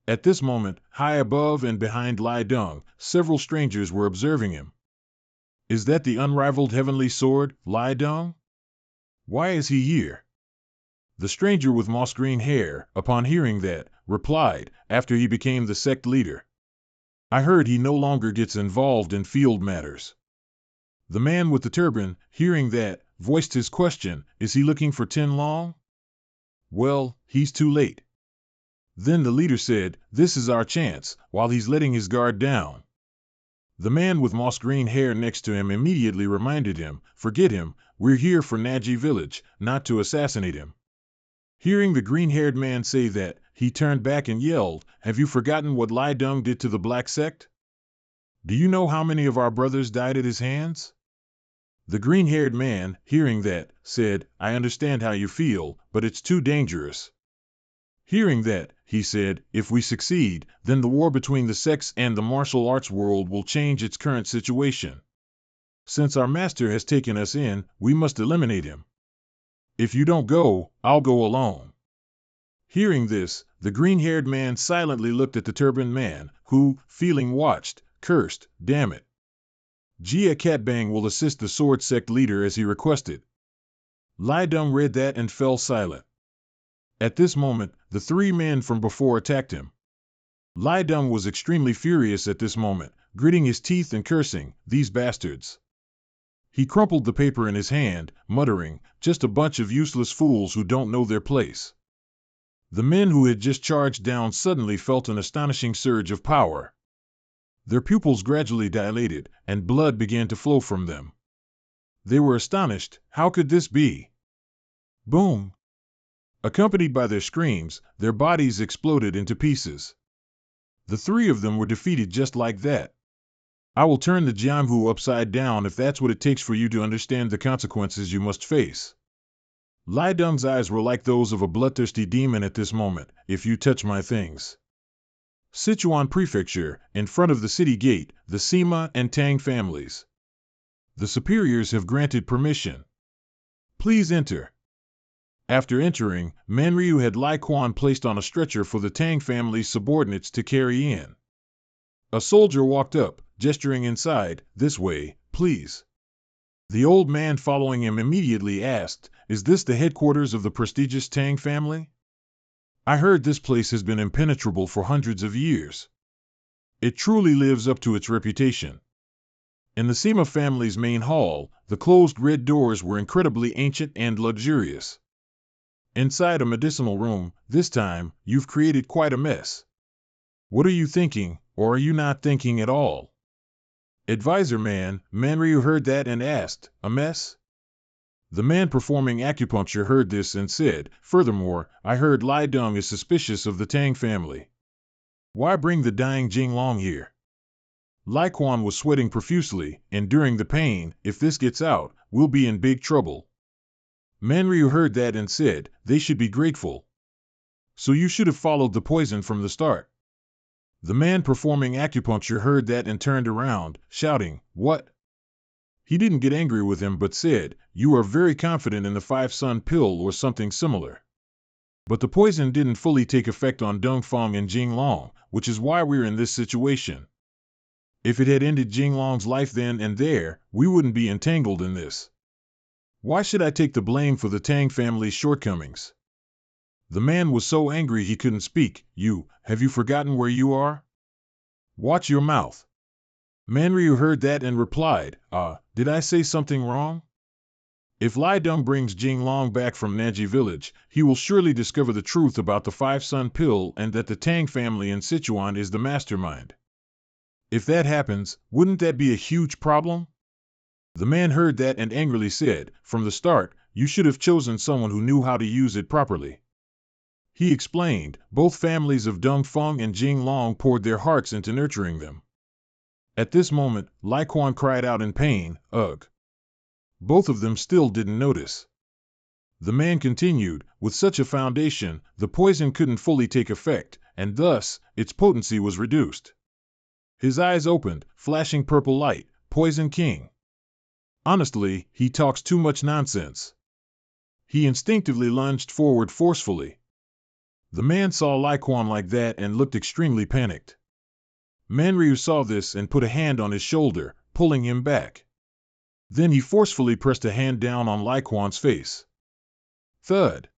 At this moment, high above and behind Lai Dong, several strangers were observing him. Is that the unrivaled heavenly sword, Lai Dong? Why is he here? The stranger with moss-green hair, upon hearing that, replied, after he became the sect leader. I heard he no longer gets involved in field matters. The man with the turban, hearing that, voiced his question, is he looking for Tianlong? Well, he's too late. Then the leader said, this is our chance, while he's letting his guard down. The man with moss-green hair next to him immediately reminded him, forget him, we're here for Naji village, not to assassinate him. Hearing the green-haired man say that, he turned back and yelled, "Have you forgotten what Lai Dong did to the black sect? Do you know how many of our brothers died at his hands?" The green-haired man, hearing that, said, "I understand how you feel, but it's too dangerous." Hearing that, he said, "If we succeed, then the war between the sects and the martial arts world will change its current situation. Since our master has taken us in, we must eliminate him. If you don't go, I'll go alone." Hearing this, the green-haired man silently looked at the turbaned man, who, feeling watched, cursed, "Damn it. Jia Catbang will assist the sword sect leader as he requested." Lai Dong read that and fell silent. At this moment, the three men from before attacked him. Lai Dong was extremely furious at this moment, gritting his teeth and cursing, "These bastards." He crumpled the paper in his hand, muttering, "Just a bunch of useless fools who don't know their place." The men who had just charged down suddenly felt an astonishing surge of power. Their pupils gradually dilated, and blood began to flow from them. They were astonished. How could this be? Boom! Accompanied by their screams, their bodies exploded into pieces. The three of them were defeated just like that. I will turn the Jianhu upside down if that's what it takes for you to understand the consequences you must face. Lai Dong's eyes were like those of a bloodthirsty demon at this moment. "If you touch my things." Sichuan Prefecture, in front of the city gate, the Sima and Tang families. The superiors have granted permission. Please enter. After entering, Manryu had Lai Quan placed on a stretcher for the Tang family's subordinates to carry in. A soldier walked up, gesturing inside, "This way, please." The old man following him immediately asked, "Is this the headquarters of the prestigious Tang family? I heard this place has been impenetrable for hundreds of years." It truly lives up to its reputation. In the Sima family's main hall, the closed red doors were incredibly ancient and luxurious. Inside a medicinal room, this time, you've created quite a mess. What are you thinking, or are you not thinking at all? Advisor man, Manryu heard that and asked, "A mess?" The man performing acupuncture heard this and said, "Furthermore, I heard Lai Dong is suspicious of the Tang family. Why bring the dying Jinglong here?" Lai Quan was sweating profusely, enduring the pain. "If this gets out, we'll be in big trouble." Manryu heard that and said, "They should be grateful. So you should have followed the poison from the start." The man performing acupuncture heard that and turned around, shouting, "What?" He didn't get angry with him but said, "You are very confident in the five-sun pill or something similar. But the poison didn't fully take effect on Dongfang and Jinglong, which is why we're in this situation. If it had ended Jinglong's life then and there, we wouldn't be entangled in this. Why should I take the blame for the Tang family's shortcomings?" The man was so angry he couldn't speak. Have you forgotten where you are? Watch your mouth." Manryu heard that and replied, Did I say something wrong? If Lai Dong brings Jinglong back from Naji village, he will surely discover the truth about the five-sun pill and that the Tang family in Sichuan is the mastermind. If that happens, wouldn't that be a huge problem?" The man heard that and angrily said, "From the start, you should have chosen someone who knew how to use it properly." He explained, both families of Dongfang and Jinglong poured their hearts into nurturing them. At this moment, Lai Quan cried out in pain, "Ugh!" Both of them still didn't notice. The man continued, "With such a foundation, the poison couldn't fully take effect, and thus, its potency was reduced." His eyes opened, flashing purple light. "Poison King. Honestly, he talks too much nonsense." He instinctively lunged forward forcefully. The man saw Lai Quan like that and looked extremely panicked. Manryu saw this and put a hand on his shoulder, pulling him back. Then he forcefully pressed a hand down on Lai Quan's face. Thud!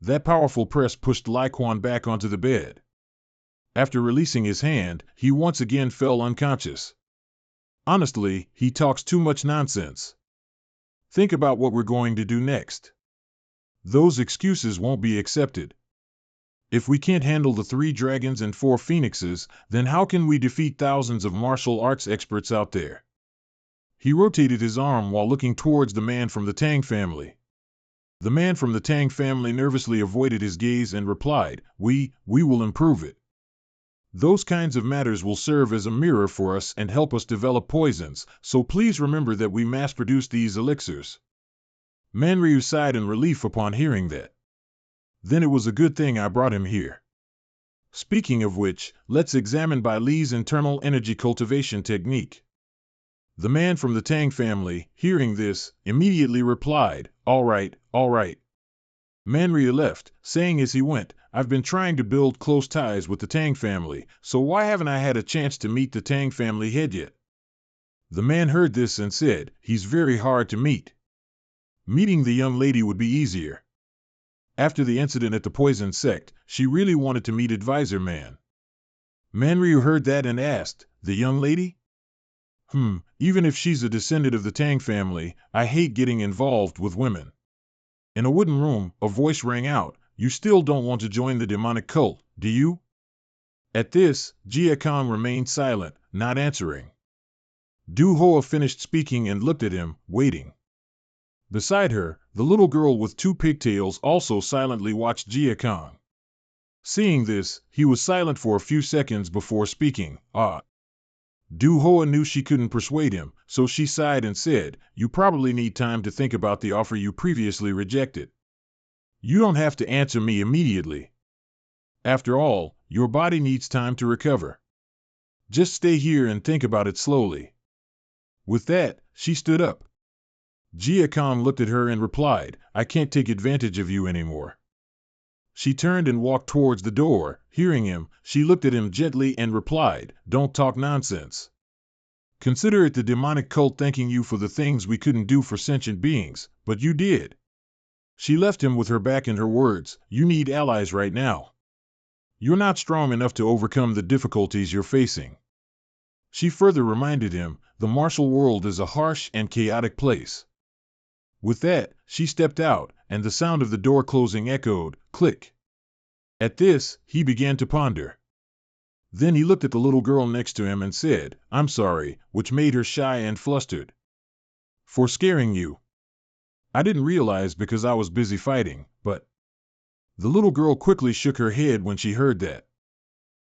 That powerful press pushed Lai Quan back onto the bed. After releasing his hand, he once again fell unconscious. Honestly, he talks too much nonsense. Think about what we're going to do next. Those excuses won't be accepted. If we can't handle the 3 dragons and 4 phoenixes, then how can we defeat thousands of martial arts experts out there? He rotated his arm while looking towards the man from the Tang family. The man from the Tang family nervously avoided his gaze and replied, We will improve it. Those kinds of matters will serve as a mirror for us and help us develop poisons, so please remember that we mass-produce these elixirs. Manryu sighed in relief upon hearing that. Then it was a good thing I brought him here. Speaking of which, let's examine Bai Li's internal energy cultivation technique. The man from the Tang family, hearing this, immediately replied, All right, all right. Manryu left, saying as he went, I've been trying to build close ties with the Tang family, so why haven't I had a chance to meet the Tang family head yet? The man heard this and said, He's very hard to meet. Meeting the young lady would be easier. After the incident at the poison sect, she really wanted to meet Advisor Man. Manryu heard that and asked, The young lady? Even if she's a descendant of the Tang family, I hate getting involved with women. In a wooden room, a voice rang out, You still don't want to join the demonic cult, do you? At this, Jia Kong remained silent, not answering. Du Hoa finished speaking and looked at him, waiting. Beside her, the little girl with 2 pigtails also silently watched Jia Kong. Seeing this, he was silent for a few seconds before speaking. Du Hoa knew she couldn't persuade him, so she sighed and said, You probably need time to think about the offer you previously rejected. You don't have to answer me immediately. After all, your body needs time to recover. Just stay here and think about it slowly. With that, she stood up. Jia Kong looked at her and replied, I can't take advantage of you anymore. She turned and walked towards the door. Hearing him, she looked at him gently and replied, Don't talk nonsense. Consider it the demonic cult thanking you for the things we couldn't do for sentient beings, but you did. She left him with her back and her words, You need allies right now. You're not strong enough to overcome the difficulties you're facing. She further reminded him, The martial world is a harsh and chaotic place. With that, she stepped out, and the sound of the door closing echoed, click. At this, he began to ponder. Then he looked at the little girl next to him and said, I'm sorry, which made her shy and flustered. For scaring you. I didn't realize because I was busy fighting, but... The little girl quickly shook her head when she heard that.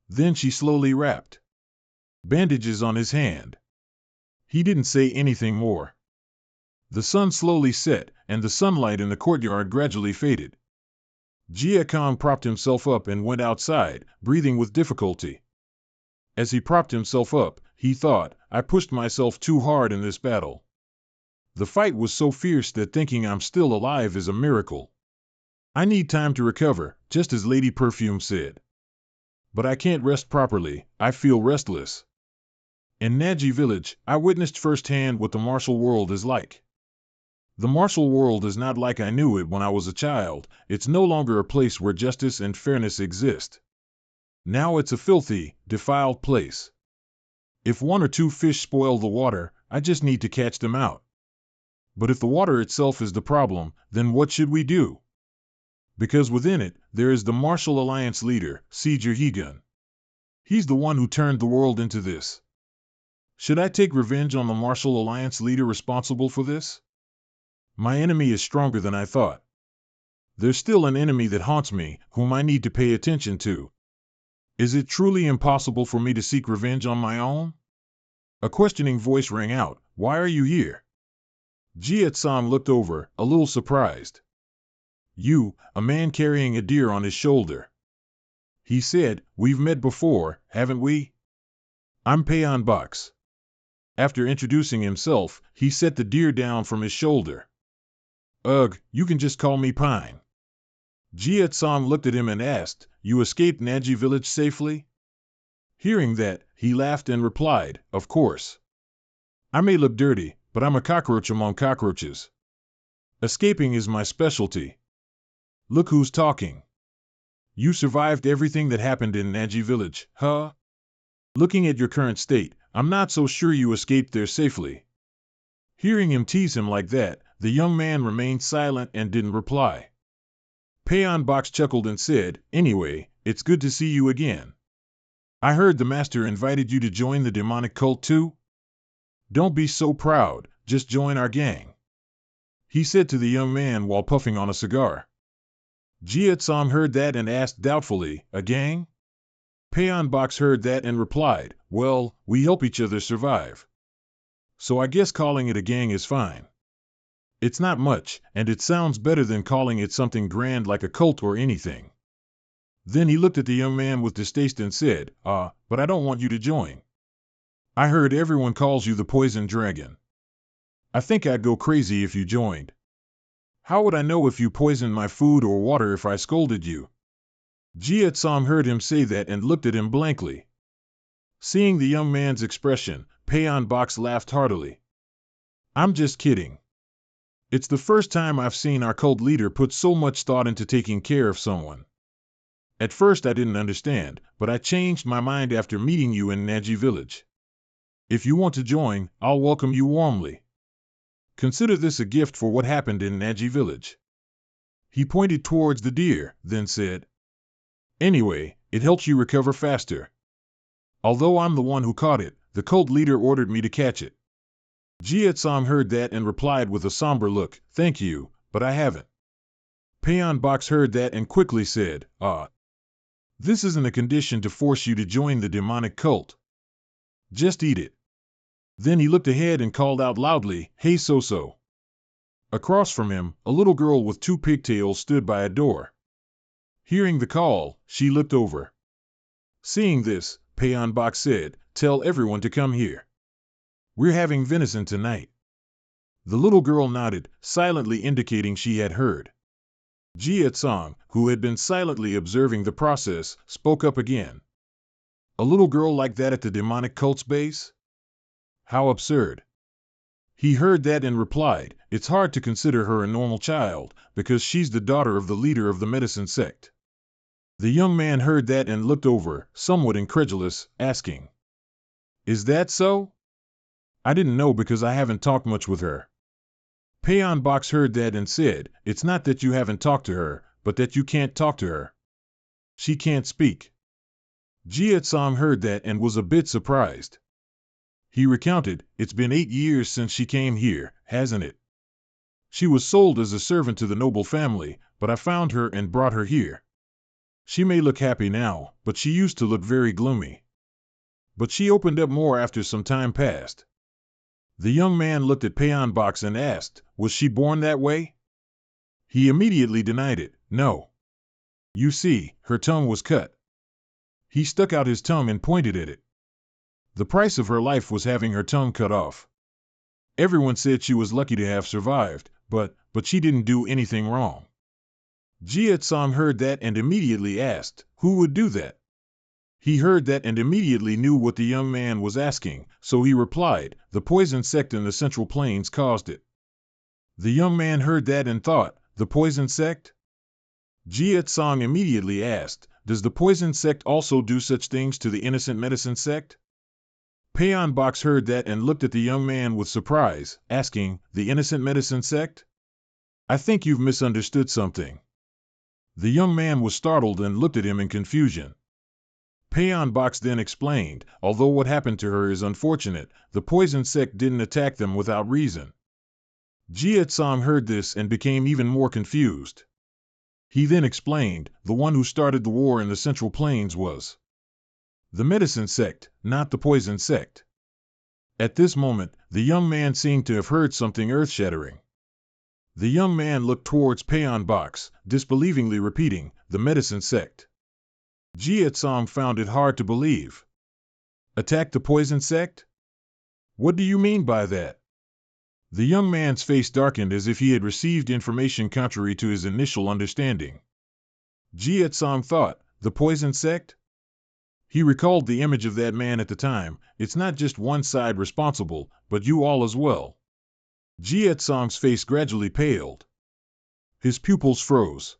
Then she slowly wrapped bandages on his hand. He didn't say anything more. The sun slowly set, and the sunlight in the courtyard gradually faded. Jia Kong propped himself up and went outside, breathing with difficulty. As he propped himself up, he thought, I pushed myself too hard in this battle. The fight was so fierce that thinking I'm still alive is a miracle. I need time to recover, just as Lady Perfume said. But I can't rest properly, I feel restless. In Naji village, I witnessed firsthand what the martial world is like. The martial world is not like I knew it when I was a child. It's no longer a place where justice and fairness exist. Now it's a filthy, defiled place. If 1 or 2 fish spoil the water, I just need to catch them out. But if the water itself is the problem, then what should we do? Because within it, there is the Martial Alliance leader, Sieger Hegun. He's the one who turned the world into this. Should I take revenge on the Martial Alliance leader responsible for this? My enemy is stronger than I thought. There's still an enemy that haunts me, whom I need to pay attention to. Is it truly impossible for me to seek revenge on my own? A questioning voice rang out, Why are you here? Jia-san looked over, a little surprised. You, a man carrying a deer on his shoulder. He said, We've met before, haven't we? I'm Payon Box. After introducing himself, he set the deer down from his shoulder. Ugh, you can just call me Pine. Jia-san looked at him and asked, You escaped Naji village safely? Hearing that, he laughed and replied, Of course. I may look dirty, but I'm a cockroach among cockroaches. Escaping is my specialty. Look who's talking. You survived everything that happened in Naji village, huh? Looking at your current state, I'm not so sure you escaped there safely. Hearing him tease him like that, the young man remained silent and didn't reply. Payon Box chuckled and said, Anyway, it's good to see you again. I heard the master invited you to join the demonic cult too? Don't be so proud, just join our gang. he said to the young man while puffing on a cigar. Jia Tsong heard that and asked doubtfully, a gang? Payon Box heard that and replied, well, we help each other survive. So I guess calling it a gang is fine. It's not much, and it sounds better than calling it something grand like a cult or anything. Then he looked at the young man with distaste and said, but I don't want you to join. I heard everyone calls you the Poison Dragon. I think I'd go crazy if you joined. How would I know if you poisoned my food or water if I scolded you? Jia Tsong heard him say that and looked at him blankly. Seeing the young man's expression, Payon Box laughed heartily. I'm just kidding. It's the first time I've seen our cult leader put so much thought into taking care of someone. At first I didn't understand, but I changed my mind after meeting you in Naji village. If you want to join, I'll welcome you warmly. Consider this a gift for what happened in Naji village. He pointed towards the deer, then said, anyway, it helps you recover faster. Although I'm the one who caught it, the cult leader ordered me to catch it. Jia Tsong heard that and replied with a somber look, thank you, but I haven't. Payon Box heard that and quickly said, this isn't a condition to force you to join the demonic cult. Just eat it. Then he looked ahead and called out loudly, hey So-So. Across from him, a little girl with 2 pigtails stood by a door. Hearing the call, she looked over. Seeing this, Payon Box said, tell everyone to come here. We're having venison tonight. The little girl nodded, silently indicating she had heard. Jia Tsong, who had been silently observing the process, spoke up again. A little girl like that at the demonic cult's base? How absurd. He heard that and replied, it's hard to consider her a normal child, because she's the daughter of the leader of the medicine sect. The young man heard that and looked over, somewhat incredulous, asking, is that so? I didn't know because I haven't talked much with her. Payon Box heard that and said, it's not that you haven't talked to her, but that you can't talk to her. She can't speak. Jia Tsong heard that and was a bit surprised. He recounted, it's been 8 years since she came here, hasn't it? She was sold as a servant to the noble family, but I found her and brought her here. She may look happy now, but she used to look very gloomy. But she opened up more after some time passed. The young man looked at Payon Box and asked, was she born that way? He immediately denied it, no. You see, her tongue was cut. He stuck out his tongue and pointed at it. The price of her life was having her tongue cut off. Everyone said she was lucky to have survived, but she didn't do anything wrong. Jia Tsong heard that and immediately asked, who would do that? He heard that and immediately knew what the young man was asking, so he replied, the poison sect in the Central Plains caused it. The young man heard that and thought, the poison sect? Jia Tsong immediately asked, does the poison sect also do such things to the innocent medicine sect? Payon Box heard that and looked at the young man with surprise, asking, the innocent medicine sect? I think you've misunderstood something. The young man was startled and looked at him in confusion. Payon Box then explained, although what happened to her is unfortunate, the poison sect didn't attack them without reason. Jia Tsong heard this and became even more confused. He then explained, the one who started the war in the Central Plains was the medicine sect, not the poison sect. At this moment, the young man seemed to have heard something earth-shattering. The young man looked towards Payon Box, disbelievingly repeating, the medicine sect. Jia Tsong found it hard to believe. Attack the poison sect? What do you mean by that? The young man's face darkened as if he had received information contrary to his initial understanding. Jia Tsong thought, the poison sect? He recalled the image of that man at the time, it's not just one side responsible, but you all as well. Jia Tsong's face gradually paled. His pupils froze.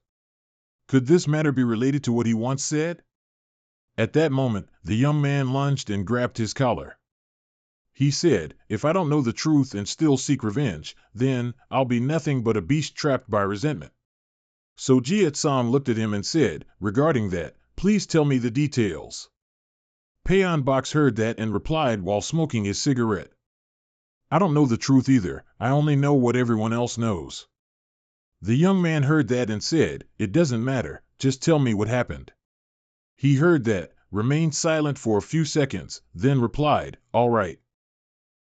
Could this matter be related to what he once said? At that moment, the young man lunged and grabbed his collar. He said, if I don't know the truth and still seek revenge, then I'll be nothing but a beast trapped by resentment. So Jia Tsong looked at him and said, regarding that, please tell me the details. Payon Box heard that and replied while smoking his cigarette. I don't know the truth either, I only know what everyone else knows. The young man heard that and said, "It doesn't matter, just tell me what happened." He heard that, remained silent for a few seconds, then replied, "All right."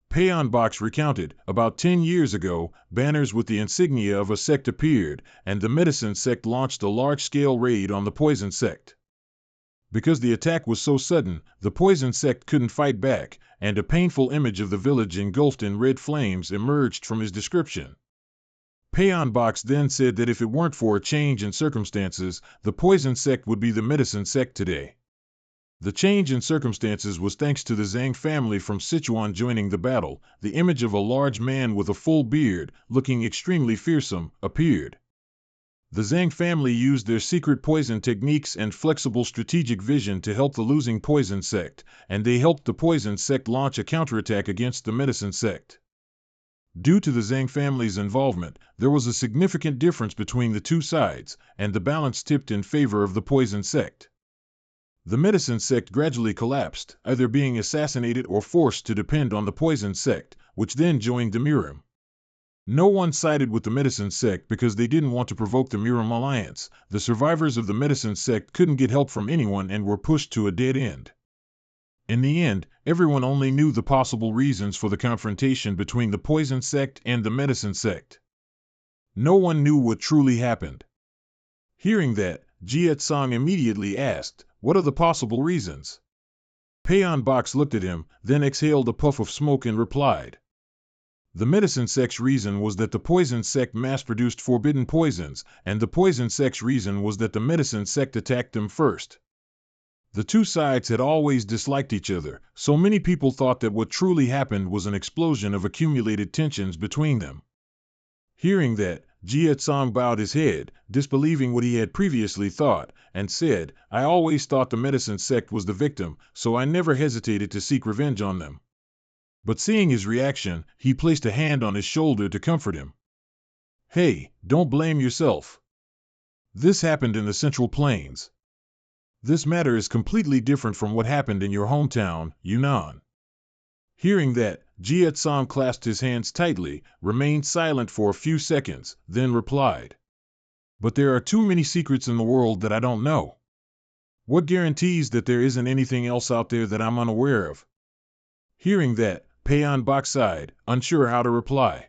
Payon Box recounted, about 10 years ago, banners with the insignia of a sect appeared, and the medicine sect launched a large-scale raid on the poison sect. Because the attack was so sudden, the poison sect couldn't fight back, and a painful image of the village engulfed in red flames emerged from his description. Payon Box then said that if it weren't for a change in circumstances, the poison sect would be the medicine sect today. The change in circumstances was thanks to the Zhang family from Sichuan joining the battle. The image of a large man with a full beard, looking extremely fearsome, appeared. The Zhang family used their secret poison techniques and flexible strategic vision to help the losing poison sect, and they helped the poison sect launch a counterattack against the medicine sect. Due to the Zhang family's involvement, there was a significant difference between the two sides, and the balance tipped in favor of the poison sect. The medicine sect gradually collapsed, either being assassinated or forced to depend on the poison sect, which then joined the Miram. No one sided with the medicine sect because they didn't want to provoke the Miram alliance. The survivors of the medicine sect couldn't get help from anyone and were pushed to a dead end. In the end, everyone only knew the possible reasons for the confrontation between the poison sect and the medicine sect. No one knew what truly happened. Hearing that, Jiet Song immediately asked, "What are the possible reasons?" Payon Box looked at him, then exhaled a puff of smoke and replied. The medicine sect's reason was that the poison sect mass-produced forbidden poisons, and the poison sect's reason was that the medicine sect attacked them first. The two sides had always disliked each other, so many people thought that what truly happened was an explosion of accumulated tensions between them. Hearing that, Jiet Song bowed his head, disbelieving what he had previously thought, and said, "I always thought the medicine sect was the victim, so I never hesitated to seek revenge on them." But seeing his reaction, he placed a hand on his shoulder to comfort him. "Hey, don't blame yourself. This happened in the Central Plains. This matter is completely different from what happened in your hometown, Yunnan." Hearing that, Jiet Song clasped his hands tightly, remained silent for a few seconds, then replied, "But there are too many secrets in the world that I don't know. What guarantees that there isn't anything else out there that I'm unaware of?" Hearing that, Payon Box sighed, unsure how to reply.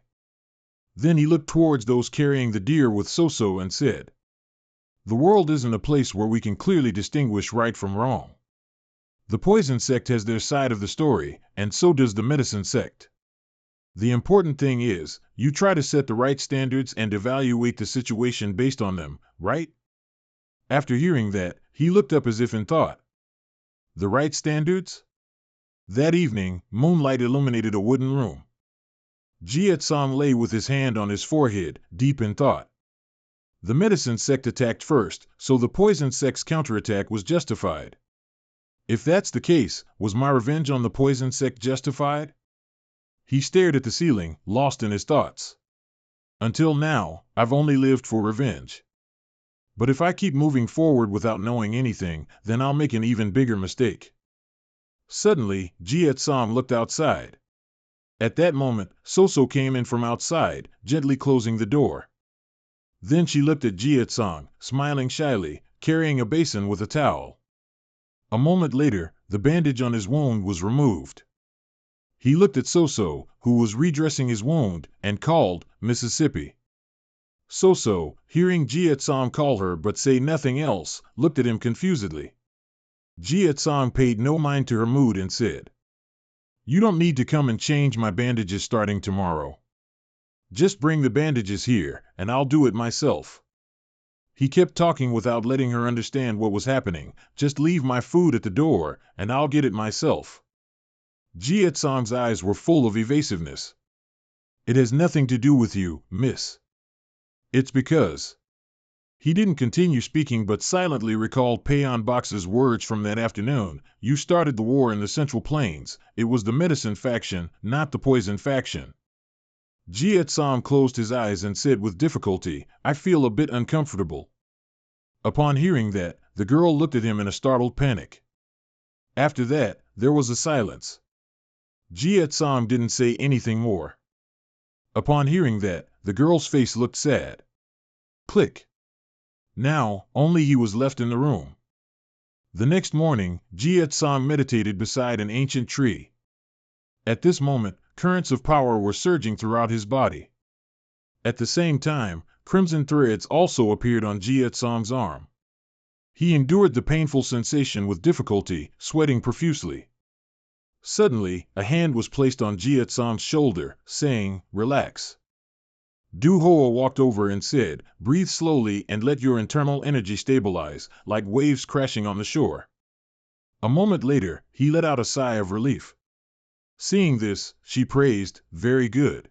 Then he looked towards those carrying the deer with So-So and said, "The world isn't a place where we can clearly distinguish right from wrong. The poison sect has their side of the story, and so does the medicine sect. The important thing is, you try to set the right standards and evaluate the situation based on them, right?" After hearing that, he looked up as if in thought. The right standards? That evening, moonlight illuminated a wooden room. Jiet Song lay with his hand on his forehead, deep in thought. The medicine sect attacked first, so the poison sect's counterattack was justified. If that's the case, was my revenge on the poison sect justified? He stared at the ceiling, lost in his thoughts. Until now, I've only lived for revenge. But if I keep moving forward without knowing anything, then I'll make an even bigger mistake. Suddenly, Jiet Song looked outside. At that moment, So-So came in from outside, gently closing the door. Then she looked at Jiet Song, smiling shyly, carrying a basin with a towel. A moment later, the bandage on his wound was removed. He looked at So-So, who was redressing his wound, and called, "Mississippi." So-So, hearing Jiet Song call her but say nothing else, looked at him confusedly. Jiet Song paid no mind to her mood and said, "You don't need to come and change my bandages starting tomorrow. Just bring the bandages here, and I'll do it myself." He kept talking without letting her understand what was happening. "Just leave my food at the door, and I'll get it myself." Jiet Song's eyes were full of evasiveness. "It has nothing to do with you, miss. It's because..." He didn't continue speaking but silently recalled Payon Box's words from that afternoon. "You started the war in the Central Plains. It was the medicine faction, not the poison faction." Jiet Song closed his eyes and said with difficulty, "I feel a bit uncomfortable." Upon hearing that, the girl looked at him in a startled panic. After that, there was a silence. Jiet Song didn't say anything more. Upon hearing that, the girl's face looked sad. Click. Now, only he was left in the room. The next morning, Jiet Song meditated beside an ancient tree. At this moment, currents of power were surging throughout his body. At the same time, crimson threads also appeared on Jiet Song's arm. He endured the painful sensation with difficulty, sweating profusely. Suddenly, a hand was placed on Jiet Song's shoulder, saying, "Relax." Du Hoa walked over and said, "Breathe slowly and let your internal energy stabilize, like waves crashing on the shore." A moment later, he let out a sigh of relief. Seeing this, she praised, "Very good."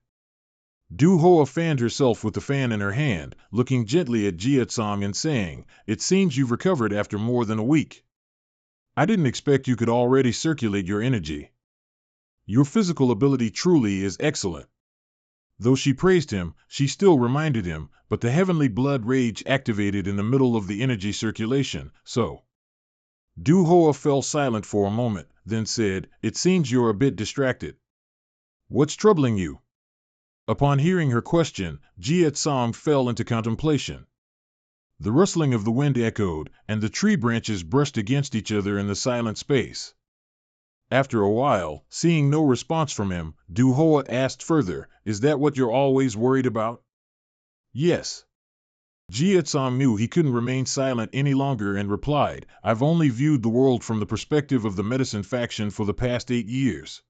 Du Hoa fanned herself with the fan in her hand, looking gently at Jiet Song and saying, "It seems you've recovered after more than a week. I didn't expect you could already circulate your energy. Your physical ability truly is excellent." Though she praised him, she still reminded him, but the heavenly blood rage activated in the middle of the energy circulation, so. Du Hoa fell silent for a moment, then said, "It seems you're a bit distracted. What's troubling you?" Upon hearing her question, Jiet Song fell into contemplation. The rustling of the wind echoed, and the tree branches brushed against each other in the silent space. After a while, seeing no response from him, Du Hoa asked further, "Is that what you're always worried about?" "Yes." Jiet Song knew he couldn't remain silent any longer and replied, "I've only viewed the world from the perspective of the medicine faction for the past 8 years.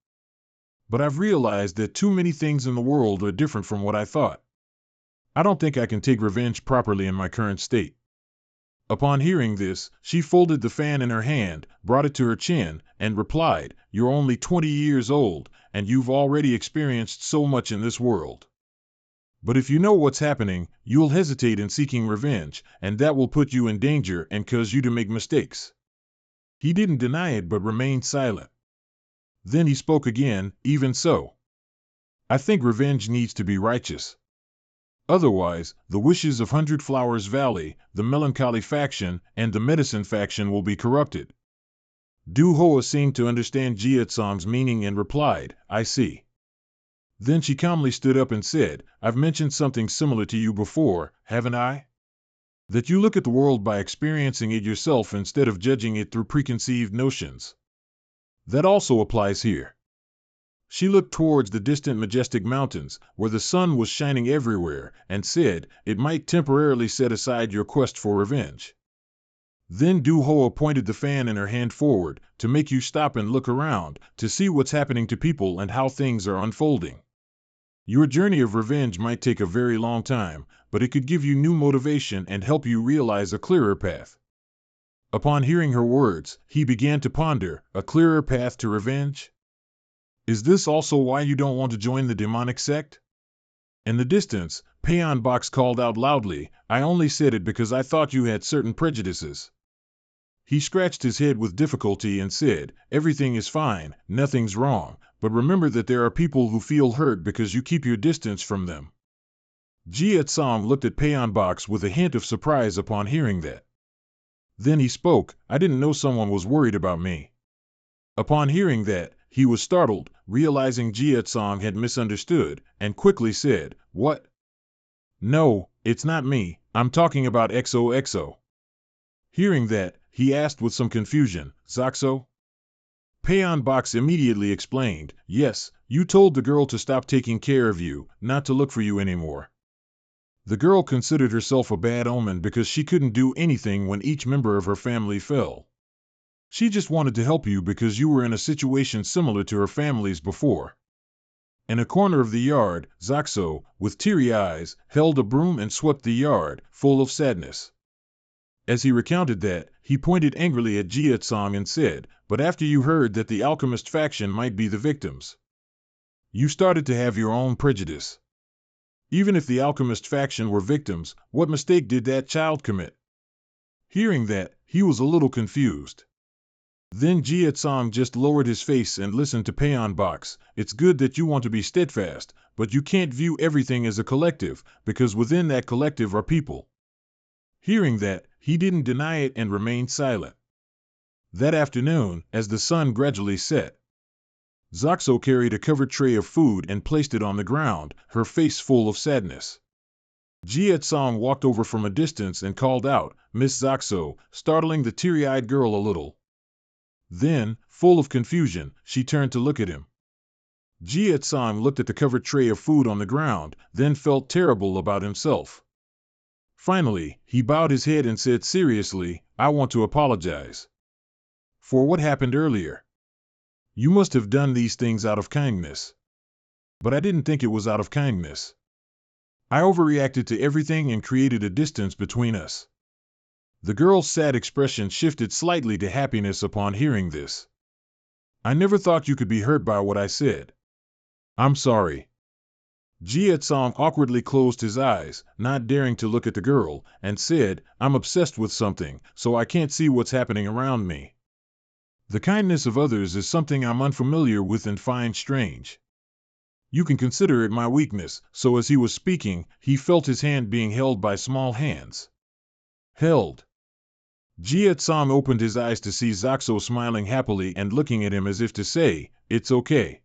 But I've realized that too many things in the world are different from what I thought. I don't think I can take revenge properly in my current state." Upon hearing this, she folded the fan in her hand, brought it to her chin, and replied, "You're only 20 years old, and you've already experienced so much in this world. But if you know what's happening, you'll hesitate in seeking revenge, and that will put you in danger and cause you to make mistakes." He didn't deny it but remained silent. Then he spoke again, "Even so, I think revenge needs to be righteous. Otherwise, the wishes of Hundred Flowers Valley, the melancholy faction, and the medicine faction will be corrupted." Du Hoa seemed to understand Jiet Song's meaning and replied, "I see." Then she calmly stood up and said, "I've mentioned something similar to you before, haven't I? That you look at the world by experiencing it yourself instead of judging it through preconceived notions. That also applies here." She looked towards the distant majestic mountains, where the sun was shining everywhere, and said, "It might temporarily set aside your quest for revenge." Then Du Hoa pointed the fan in her hand forward, to make you stop and look around, to see what's happening to people and how things are unfolding. Your journey of revenge might take a very long time, but it could give you new motivation and help you realize a clearer path. Upon hearing her words, he began to ponder, a clearer path to revenge? Is this also why you don't want to join the demonic sect? In the distance, Payon Box called out loudly, "I only said it because I thought you had certain prejudices." He scratched his head with difficulty and said, "Everything is fine, nothing's wrong, but remember that there are people who feel hurt because you keep your distance from them." Jiet Song looked at Payon Box with a hint of surprise upon hearing that. Then he spoke, "I didn't know someone was worried about me." Upon hearing that, he was startled, realizing Jiet Song had misunderstood, and quickly said, "What? No, it's not me, I'm talking about XOXO." Hearing that, he asked with some confusion, "Zoxo?" Payon Box immediately explained, "Yes, you told the girl to stop taking care of you, not to look for you anymore. The girl considered herself a bad omen because she couldn't do anything when each member of her family fell. She just wanted to help you because you were in a situation similar to her family's before." In a corner of the yard, Zoxo, with teary eyes, held a broom and swept the yard, full of sadness. As he recounted that, he pointed angrily at Jiet Song and said, "But after you heard that the alchemist faction might be the victims, you started to have your own prejudice. Even if the alchemist faction were victims, what mistake did that child commit?" Hearing that, he was a little confused. Then Jiet Song just lowered his face and listened to Payon Box, "It's good that you want to be steadfast, but you can't view everything as a collective, because within that collective are people." Hearing that, he didn't deny it and remained silent. That afternoon, as the sun gradually set, Zoxo carried a covered tray of food and placed it on the ground, her face full of sadness. Jia Tsong walked over from a distance and called out, "Miss Zoxo," startling the teary-eyed girl a little. Then, full of confusion, she turned to look at him. Jia Tsong looked at the covered tray of food on the ground, then felt terrible about himself. Finally, he bowed his head and said seriously, "I want to apologize for what happened earlier. You must have done these things out of kindness. But I didn't think it was out of kindness. I overreacted to everything and created a distance between us." The girl's sad expression shifted slightly to happiness upon hearing this. "I never thought you could be hurt by what I said. I'm sorry." Jia Tsong awkwardly closed his eyes, not daring to look at the girl, and said, "I'm obsessed with something, so I can't see what's happening around me. The kindness of others is something I'm unfamiliar with and find strange. You can consider it my weakness." So as he was speaking, he felt his hand being held by small hands. Held. Jia Tsong opened his eyes to see Zoxo smiling happily and looking at him as if to say, "It's okay."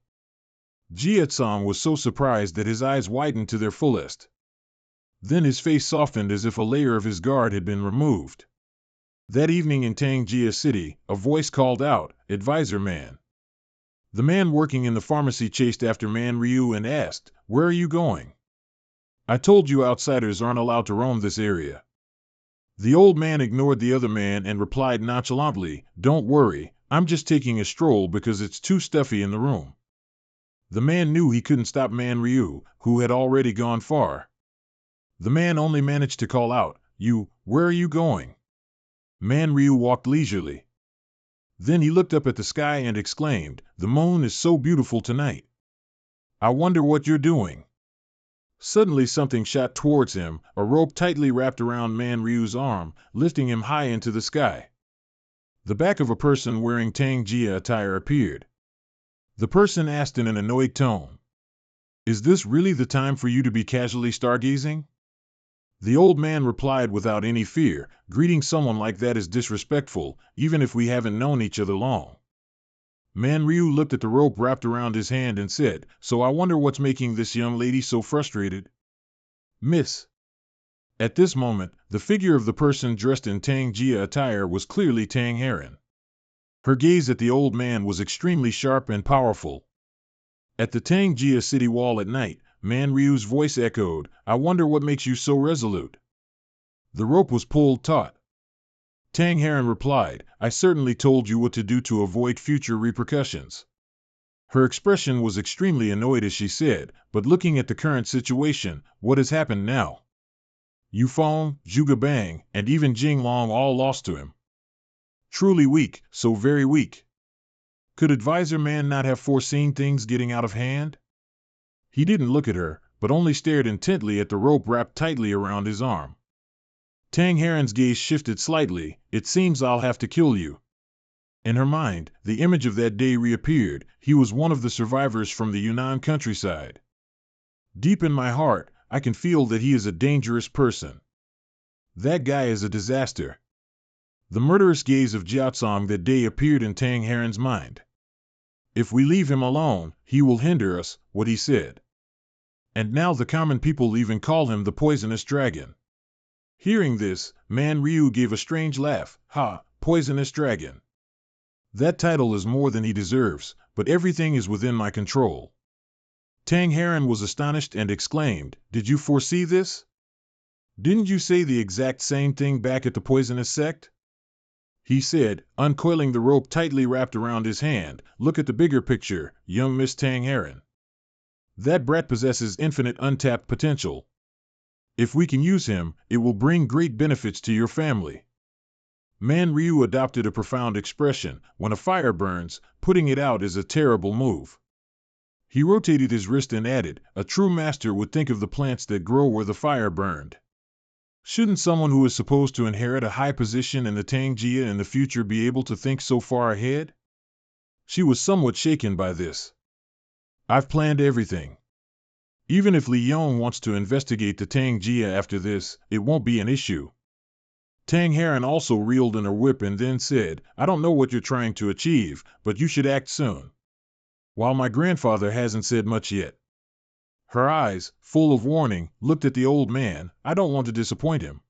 Jia Tsong was so surprised that his eyes widened to their fullest. Then his face softened as if a layer of his guard had been removed. That evening in Tangjia City, a voice called out, "Advisor Man." The man working in the pharmacy chased after Man Ryu and asked, "Where are you going? I told you outsiders aren't allowed to roam this area." The old man ignored the other man and replied nonchalantly, "Don't worry, I'm just taking a stroll because it's too stuffy in the room." The man knew he couldn't stop Man Ryu, who had already gone far. The man only managed to call out, "Where are you going?" Man Ryu walked leisurely. Then he looked up at the sky and exclaimed, "The moon is so beautiful tonight. I wonder what you're doing." Suddenly something shot towards him, a rope tightly wrapped around Man Ryu's arm, lifting him high into the sky. The back of a person wearing Tangjia attire appeared. The person asked in an annoyed tone, "Is this really the time for you to be casually stargazing?" The old man replied without any fear, "Greeting someone like that is disrespectful, even if we haven't known each other long." Man Ryu looked at the rope wrapped around his hand and said, "So I wonder what's making this young lady so frustrated?" "Miss." At this moment, the figure of the person dressed in Tangjia attire was clearly Tang Heron. Her gaze at the old man was extremely sharp and powerful. At the Tangjia city wall at night, Man Ryu's voice echoed, "I wonder what makes you so resolute." The rope was pulled taut. Tang Heron replied, "I certainly told you what to do to avoid future repercussions." Her expression was extremely annoyed as she said, "But looking at the current situation, what has happened now? Yufeng, Zhuge Bang, and even Jing Long all lost to him. Truly weak, so very weak. Could Advisor Man not have foreseen things getting out of hand?" He didn't look at her, but only stared intently at the rope wrapped tightly around his arm. Tang Heron's gaze shifted slightly. "It seems I'll have to kill you." In her mind, the image of that day reappeared. He was one of the survivors from the Yunnan countryside. "Deep in my heart, I can feel that he is a dangerous person. That guy is a disaster." The murderous gaze of Jiaotsong that day appeared in Tang Heron's mind. "If we leave him alone, he will hinder us," what he said. And now the common people even call him the poisonous dragon. Hearing this, Man Ryu gave a strange laugh. "Ha, poisonous dragon. That title is more than he deserves, but everything is within my control." Tang Heron was astonished and exclaimed, "Did you foresee this? Didn't you say the exact same thing back at the poisonous sect?" He said, uncoiling the rope tightly wrapped around his hand, "Look at the bigger picture, young Miss Tang Heron. That brat possesses infinite untapped potential. If we can use him, it will bring great benefits to your family." Man Ryu adopted a profound expression. When a fire burns, putting it out is a terrible move. He rotated his wrist and added, "A true master would think of the plants that grow where the fire burned." Shouldn't someone who is supposed to inherit a high position in the Tangjia in the future be able to think so far ahead? She was somewhat shaken by this. "I've planned everything. Even if Li Yong wants to investigate the Tangjia after this, it won't be an issue." Tang Heron also reeled in her whip and then said, "I don't know what you're trying to achieve, but you should act soon." while my grandfather hasn't said much yet." Her eyes, full of warning, looked at the old man. "I don't want to disappoint him."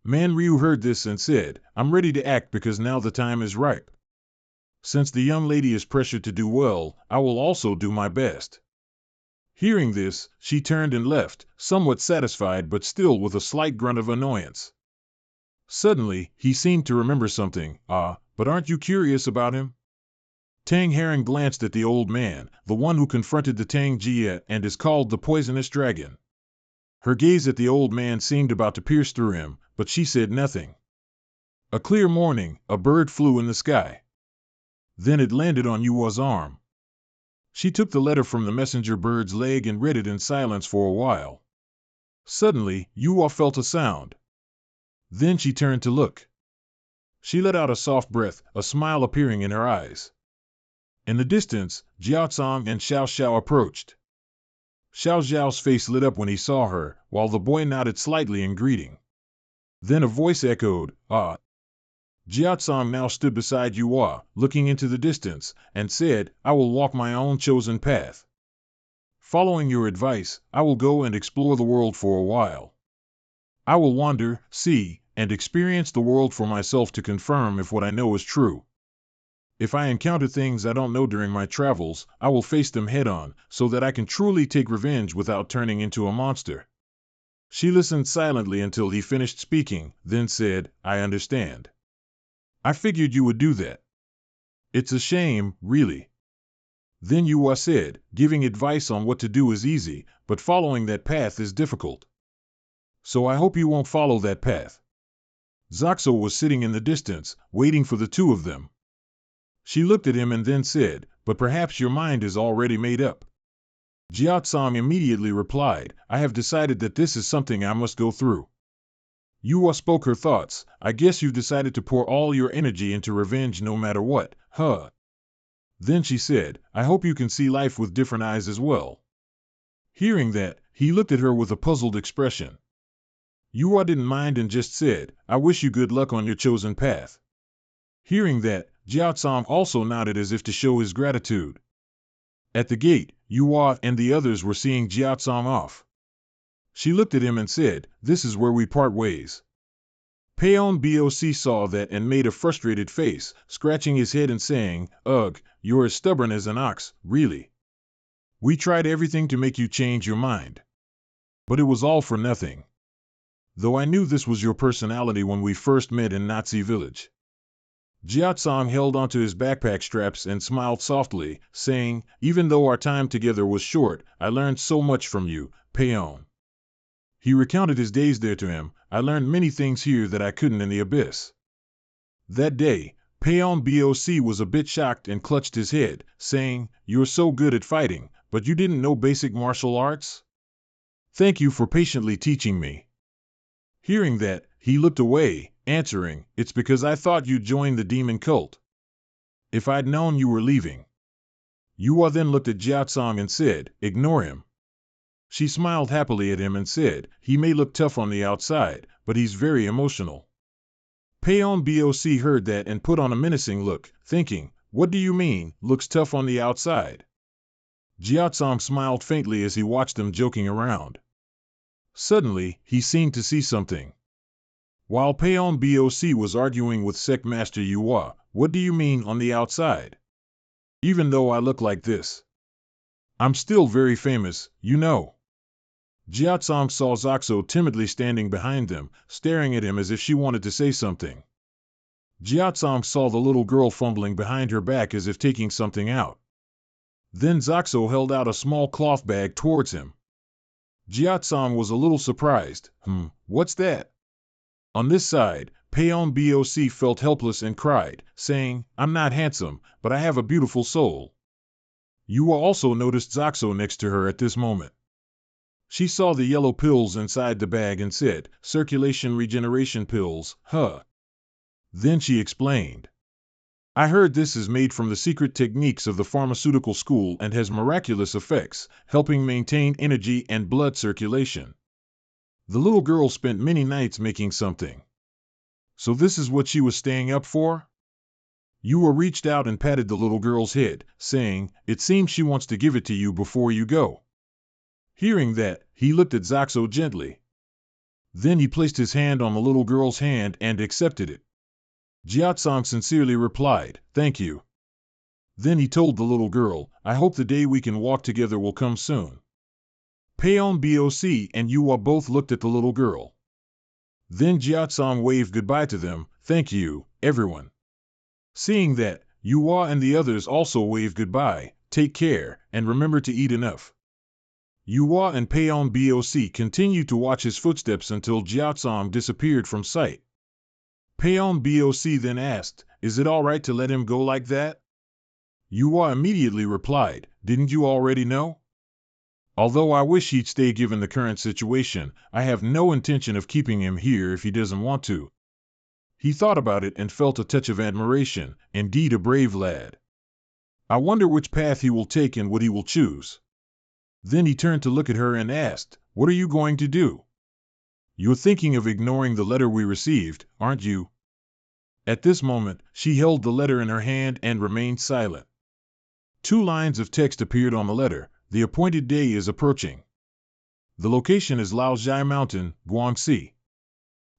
Manryu heard this and said, "I'm ready to act because now the time is ripe. Since the young lady is pressured to do well, I will also do my best." Hearing this, she turned and left, somewhat satisfied but still with a slight grunt of annoyance. Suddenly, he seemed to remember something. But aren't you curious about him?" Tang Herring glanced at the old man, the one who confronted the Tang Jia and is called the poisonous dragon. Her gaze at the old man seemed about to pierce through him, but she said nothing. A clear morning, a bird flew in the sky. Then it landed on Yua's arm. She took the letter from the messenger bird's leg and read it in silence for a while. Suddenly, Yua felt a sound. Then she turned to look. She let out a soft breath, a smile appearing in her eyes. In the distance, Jiaocang and Xiao Xiao approached. Xiao Xiao's face lit up when he saw her, while the boy nodded slightly in greeting. Then a voice echoed, "Ah." Jiaocang now stood beside Yua, looking into the distance, and said, "I will walk my own chosen path. Following your advice, I will go and explore the world for a while. I will wander, see, and experience the world for myself to confirm if what I know is true. If I encounter things I don't know during my travels, I will face them head-on, so that I can truly take revenge without turning into a monster." She listened silently until he finished speaking, then said, "I understand. I figured you would do that. It's a shame, really." Then Yua said, "Giving advice on what to do is easy, but following that path is difficult. So I hope you won't follow that path." Zoxo was sitting in the distance, waiting for the two of them. She looked at him and then said, "But perhaps your mind is already made up." Jiaocang immediately replied, "I have decided that this is something I must go through." Yua spoke her thoughts. "I guess you've decided to pour all your energy into revenge no matter what, huh?" Then she said, "I hope you can see life with different eyes as well." Hearing that, he looked at her with a puzzled expression. Yua didn't mind and just said, "I wish you good luck on your chosen path." Hearing that, Jiaocang also nodded as if to show his gratitude. At the gate, Yua and the others were seeing Jiaocang off. She looked at him and said, "This is where we part ways." Paon Boc saw that and made a frustrated face, scratching his head and saying, "Ugh, you're as stubborn as an ox, really. We tried everything to make you change your mind. But it was all for nothing. Though I knew this was your personality when we first met in Nazi village." Jiaocang held onto his backpack straps and smiled softly, saying, "Even though our time together was short, I learned so much from you, Paon." He recounted his days there to him. "I learned many things here that I couldn't in the abyss." That day, Paon Boc was a bit shocked and clutched his head, saying, "You're so good at fighting, but you didn't know basic martial arts? Thank you for patiently teaching me." Hearing that, he looked away, answering, "It's because I thought you'd join the demon cult. If I'd known you were leaving." Yua then looked at Jiaocang and said, "Ignore him." She smiled happily at him and said, "He may look tough on the outside, but he's very emotional." Paon Boc heard that and put on a menacing look, thinking, "What do you mean, looks tough on the outside?" Jiaocang smiled faintly as he watched them joking around. Suddenly, he seemed to see something. While Paon Boc was arguing with Sect Master Yua, "What do you mean on the outside? Even though I look like this, I'm still very famous, you know." Jiaocang saw Zoxo timidly standing behind them, staring at him as if she wanted to say something. Jiaocang saw the little girl fumbling behind her back as if taking something out. Then Zoxo held out a small cloth bag towards him. Jiaocang was a little surprised. What's that?" On this side, Paon Boc felt helpless and cried, saying, "I'm not handsome, but I have a beautiful soul." Yua also noticed Zoxo next to her at this moment. She saw the yellow pills inside the bag and said, "Circulation regeneration pills, huh?" Then she explained, "I heard this is made from the secret techniques of the pharmaceutical school and has miraculous effects, helping maintain energy and blood circulation. The little girl spent many nights making something. So this is what she was staying up for?" Yuwa reached out and patted the little girl's head, saying, "It seems she wants to give it to you before you go." Hearing that, he looked at Zaxo gently. Then he placed his hand on the little girl's hand and accepted it. Jiatsang sincerely replied, "Thank you." Then he told the little girl, "I hope the day we can walk together will come soon." Paon Boc and Yuwa both looked at the little girl. Then Jiatsang waved goodbye to them, "Thank you, everyone." Seeing that, Yuwa and the others also waved goodbye, "Take care, and remember to eat enough." Yuwa and Paon Boc continued to watch his footsteps until Jiatsang disappeared from sight. Paon Boc then asked, "Is it all right to let him go like that?" Yuwa immediately replied, "Didn't you already know? Although I wish he'd stay given the current situation, I have no intention of keeping him here if he doesn't want to." He thought about it and felt a touch of admiration, indeed a brave lad. I wonder which path he will take and what he will choose. Then he turned to look at her and asked, "What are you going to do? You're thinking of ignoring the letter we received, aren't you?" At this moment, she held the letter in her hand and remained silent. 2 lines of text appeared on the letter. "The appointed day is approaching. The location is Laozhai Mountain, Guangxi.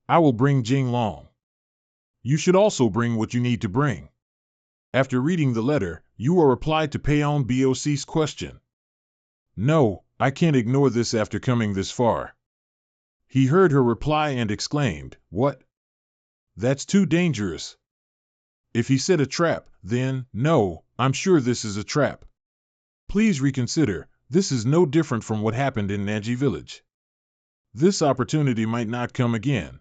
I will bring Jinglong. You should also bring what you need to bring." After reading the letter, Yuwa replied to Paon Boc's question. "No, I can't ignore this after coming this far." He heard her reply and exclaimed, "What? That's too dangerous. If he set a trap, then, no, I'm sure this is a trap. Please reconsider, this is no different from what happened in Naji village. This opportunity might not come again."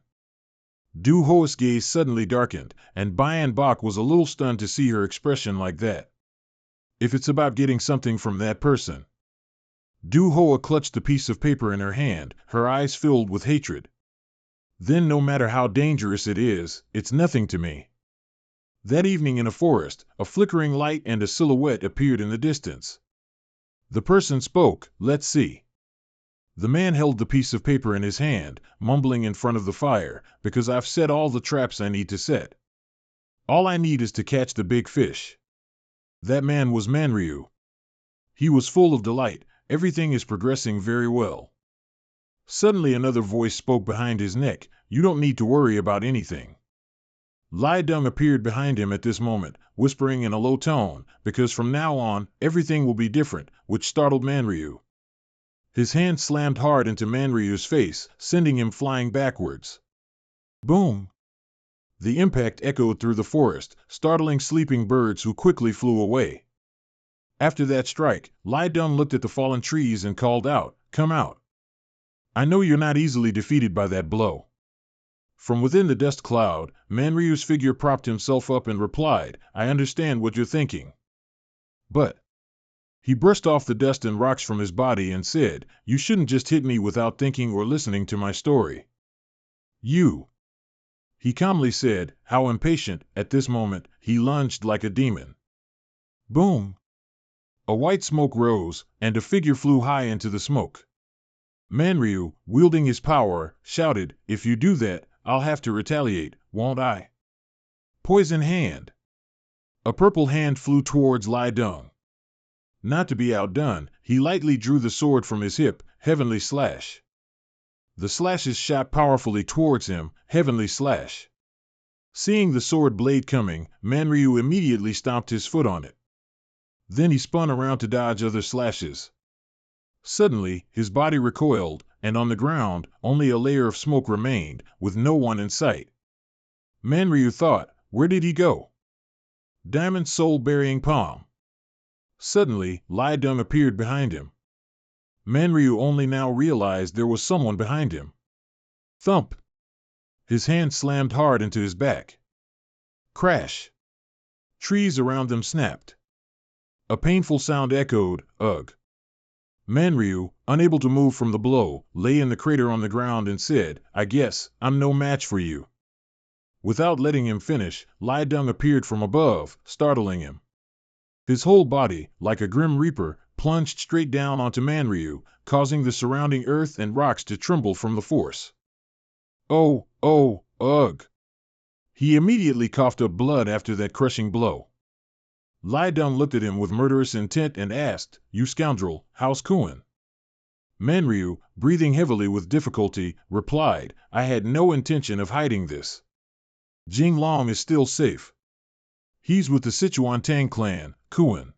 Du Ho's gaze suddenly darkened, and Bian Bok was a little stunned to see her expression like that. If it's about getting something from that person. Du Hoa clutched the piece of paper in her hand, her eyes filled with hatred. "Then no matter how dangerous it is, it's nothing to me." That evening in a forest, a flickering light and a silhouette appeared in the distance. The person spoke, "Let's see." The man held the piece of paper in his hand, mumbling in front of the fire, "Because I've set all the traps I need to set. All I need is to catch the big fish." That man was Manryu. He was full of delight. "Everything is progressing very well." Suddenly another voice spoke behind his neck, "You don't need to worry about anything." Lai Deng appeared behind him at this moment, whispering in a low tone, "Because from now on, everything will be different," which startled Manryu. His hand slammed hard into Manryu's face, sending him flying backwards. Boom! The impact echoed through the forest, startling sleeping birds who quickly flew away. After that strike, Lai Deng looked at the fallen trees and called out, "Come out. I know you're not easily defeated by that blow." From within the dust cloud, Manryu's figure propped himself up and replied, "I understand what you're thinking. But..." He brushed off the dust and rocks from his body and said, "You shouldn't just hit me without thinking or listening to my story. You..." He calmly said, "How impatient." At this moment, he lunged like a demon. Boom! A white smoke rose, and a figure flew high into the smoke. Manryu, wielding his power, shouted, "If you do that, I'll have to retaliate, won't I?" Poison hand! A purple hand flew towards Lai Deng. Not to be outdone, he lightly drew the sword from his hip, Heavenly Slash. The slashes shot powerfully towards him, Heavenly Slash. Seeing the sword blade coming, Manryu immediately stomped his foot on it. Then he spun around to dodge other slashes. Suddenly, his body recoiled, and on the ground, only a layer of smoke remained, with no one in sight. Manryu thought, where did he go? Diamond soul-burying palm. Suddenly, Lai Deng appeared behind him. Manryu only now realized there was someone behind him. Thump! His hand slammed hard into his back. Crash! Trees around them snapped. A painful sound echoed, ugh. Manryu, unable to move from the blow, lay in the crater on the ground and said, I guess I'm no match for you. Without letting him finish, Lai Deng appeared from above, startling him. His whole body, like a grim reaper, plunged straight down onto Manryu, causing the surrounding earth and rocks to tremble from the force. Oh, ugh! He immediately coughed up blood after that crushing blow. Lai Dong looked at him with murderous intent and asked, "You scoundrel, how's Kuan?" Manryu, breathing heavily with difficulty, replied, "I had no intention of hiding this. Jing Long is still safe. He's with the Sichuan Tang clan, Kuan."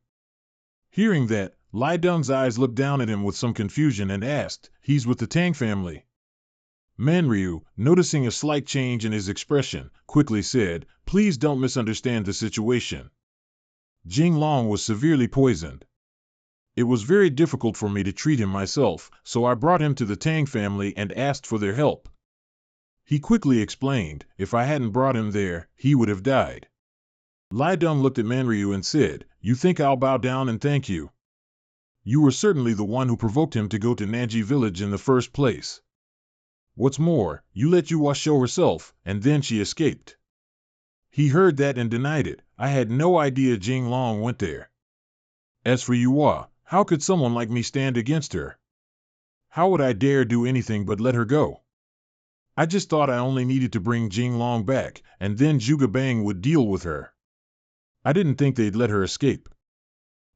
Hearing that, Lai Dong's eyes looked down at him with some confusion and asked, "He's with the Tang family?" Manryu, noticing a slight change in his expression, quickly said, "Please don't misunderstand the situation. Jing Long was severely poisoned. It was very difficult for me to treat him myself, so I brought him to the Tang family and asked for their help." He quickly explained, "If I hadn't brought him there, he would have died." Lai Dong looked at Manryu and said, "You think I'll bow down and thank you? You were certainly the one who provoked him to go to Nanji village in the first place. What's more, you let Yuhua show herself, and then she escaped." He heard that and denied it. "I had no idea Jing Long went there. As for Yuhua, how could someone like me stand against her? How would I dare do anything but let her go? I just thought I only needed to bring Jing Long back, and then Zhuge Bang would deal with her. I didn't think they'd let her escape."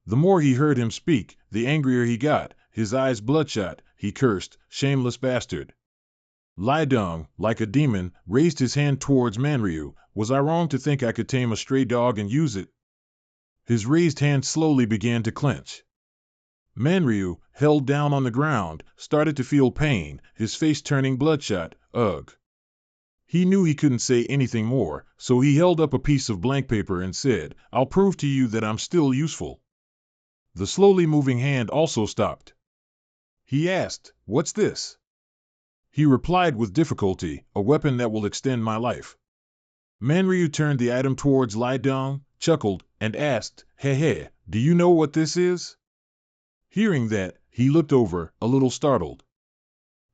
The more he heard him speak, the angrier he got, his eyes bloodshot. He cursed, "Shameless bastard." Lai Dong, like a demon, raised his hand towards Manryu. "Was I wrong to think I could tame a stray dog and use it?" His raised hand slowly began to clench. Manryu, held down on the ground, started to feel pain, his face turning bloodshot. Ugh. He knew he couldn't say anything more, so he held up a piece of blank paper and said, "I'll prove to you that I'm still useful." The slowly moving hand also stopped. He asked, "What's this?" He replied with difficulty, "A weapon that will extend my life." Manryu turned the item towards Lai Dong, chuckled, and asked, "Hey, do you know what this is?" Hearing that, he looked over, a little startled.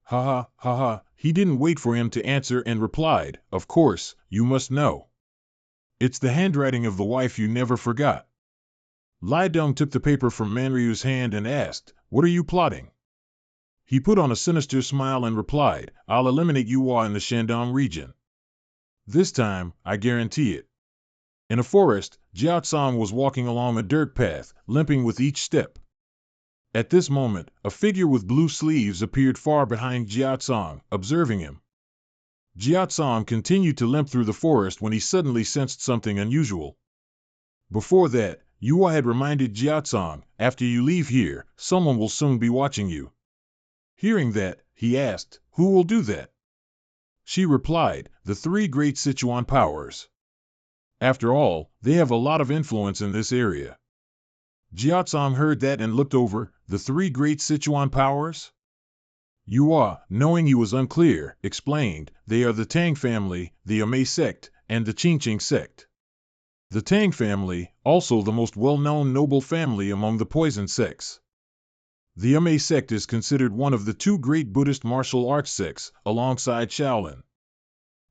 Ha ha, he didn't wait for him to answer and replied, "Of course, you must know. It's the handwriting of the wife you never forgot." Lai Dong took the paper from Manryu's hand and asked, "What are you plotting?" He put on a sinister smile and replied, "I'll eliminate Yuhua in the Shandong region. This time, I guarantee it." In a forest, Jiaotsong was walking along a dirt path, limping with each step. At this moment, a figure with blue sleeves appeared far behind Jiaotsong, observing him. Jiaotsong continued to limp through the forest when he suddenly sensed something unusual. Before that, Yuhua had reminded Jiaotsong, "After you leave here, someone will soon be watching you." Hearing that, he asked, "Who will do that?" She replied, "The three great Sichuan powers. After all, they have a lot of influence in this area." Jiaotsong heard that and looked over. The three great Sichuan powers? Yuhua, knowing he was unclear, explained, "They are the Tang family, the Amei sect, and the Qingqing sect. The Tang family, also the most well-known noble family among the poison sects. The Amei sect is considered one of the two great Buddhist martial arts sects, alongside Shaolin.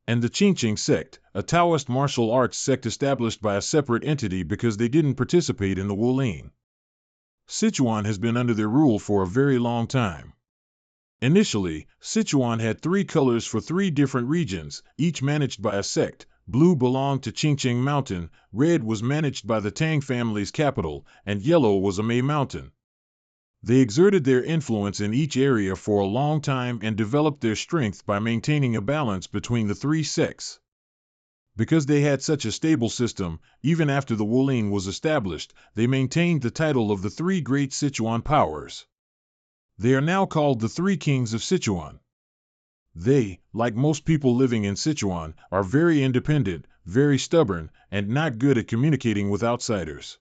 And the Qingqing sect, a Taoist martial arts sect established by a separate entity because they didn't participate in the Wulin. Sichuan has been under their rule for a very long time. Initially, Sichuan had 3 colors for 3 different regions, each managed by a sect. Blue belonged to Qingqing Mountain, red was managed by the Tang family's capital, and yellow was Amei Mountain. They exerted their influence in each area for a long time and developed their strength by maintaining a balance between the 3 sects. Because they had such a stable system, even after the Wulin was established, they maintained the title of the 3 great Sichuan powers. They are now called the 3 kings of Sichuan. They, like most people living in Sichuan, are very independent, very stubborn, and not good at communicating with outsiders.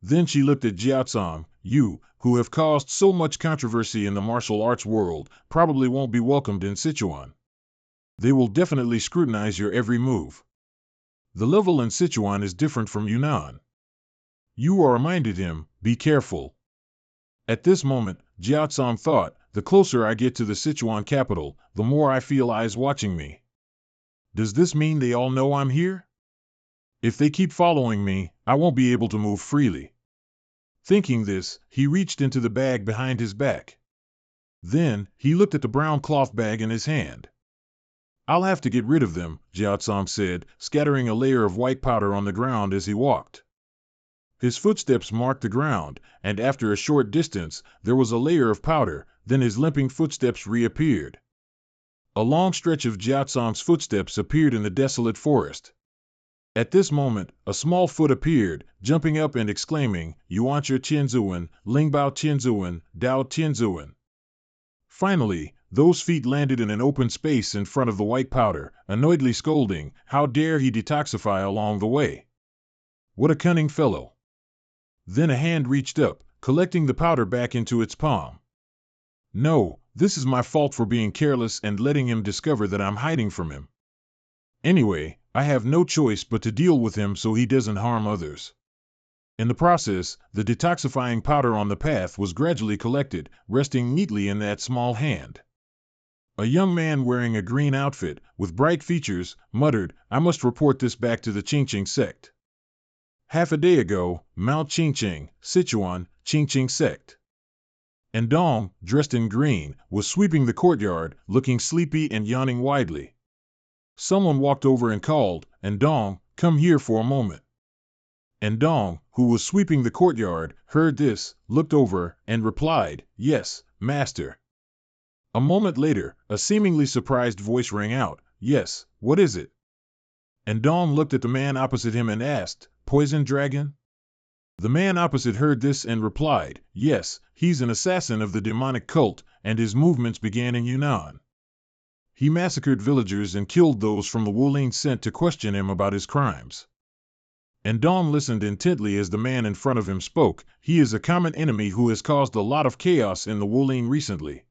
Then she looked at Jiaotsong. "You, who have caused so much controversy in the martial arts world, probably won't be welcomed in Sichuan. They will definitely scrutinize your every move. The level in Sichuan is different from Yunnan." Yuhua reminded him, "Be careful." At this moment, Jiaotsong thought, "The closer I get to the Sichuan capital, the more I feel eyes watching me. Does this mean they all know I'm here? If they keep following me, I won't be able to move freely." Thinking this, he reached into the bag behind his back. Then, he looked at the brown cloth bag in his hand. I'll have to get rid of them, Jiaotsong said, scattering a layer of white powder on the ground as he walked. His footsteps marked the ground, and after a short distance, there was a layer of powder, then his limping footsteps reappeared. A long stretch of Jiaotsong's footsteps appeared in the desolate forest. At this moment, a small foot appeared, jumping up and exclaiming, Yuan Tianzuan, Lingbao Tianzuan, Dao Tianzuan. Finally, those feet landed in an open space in front of the white powder, annoyedly scolding, how dare he detoxify along the way? What a cunning fellow! Then a hand reached up, collecting the powder back into its palm. No, this is my fault for being careless and letting him discover that I'm hiding from him. Anyway, I have no choice but to deal with him so he doesn't harm others. In the process, the detoxifying powder on the path was gradually collected, resting neatly in that small hand. A young man wearing a green outfit, with bright features, muttered, I must report this back to the Qingqing sect. Half a day ago, Mount Qingqing, Sichuan, Qingqing sect. And Dong, dressed in green, was sweeping the courtyard, looking sleepy and yawning widely. Someone walked over and called, and Dong, come here for a moment. And Dong, who was sweeping the courtyard, heard this, looked over, and replied, Yes, master. A moment later, a seemingly surprised voice rang out, Yes, what is it? And Dong looked at the man opposite him and asked, Poison Dragon? The man opposite heard this and replied, Yes, he's an assassin of the demonic cult, and his movements began in Yunnan. He massacred villagers and killed those from the Wulin sent to question him about his crimes. And Dong listened intently as the man in front of him spoke. He is a common enemy who has caused a lot of chaos in the Wulin recently.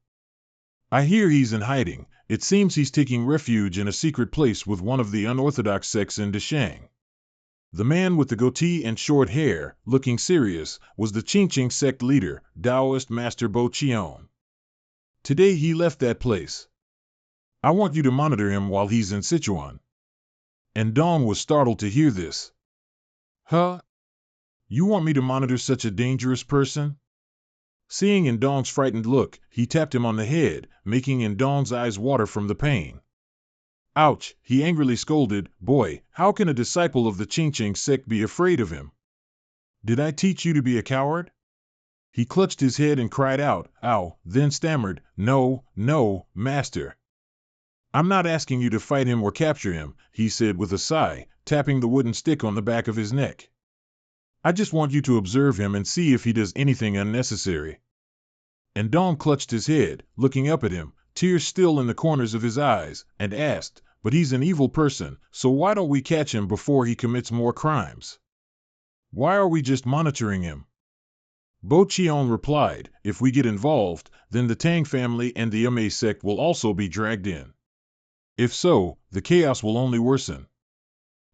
I hear he's in hiding. It seems he's taking refuge in a secret place with one of the unorthodox sects in Deshang. The man with the goatee and short hair, looking serious, was the Qingqing sect leader, Taoist Master Bo Qian. Today he left that place. I want you to monitor him while he's in Sichuan. And Dong was startled to hear this. Huh? You want me to monitor such a dangerous person? Seeing Indong's frightened look, he tapped him on the head, making Indong's eyes water from the pain. Ouch, he angrily scolded, Boy, how can a disciple of the Qingqing sect be afraid of him? Did I teach you to be a coward? He clutched his head and cried out, Ow, then stammered, No, master. I'm not asking you to fight him or capture him, he said with a sigh, tapping the wooden stick on the back of his neck. I just want you to observe him and see if he does anything unnecessary. And Dong clutched his head, looking up at him, tears still in the corners of his eyes, and asked, But he's an evil person, so why don't we catch him before he commits more crimes? Why are we just monitoring him? Bo Qian replied, If we get involved, then the Tang family and the Yamei sect will also be dragged in. If so, the chaos will only worsen.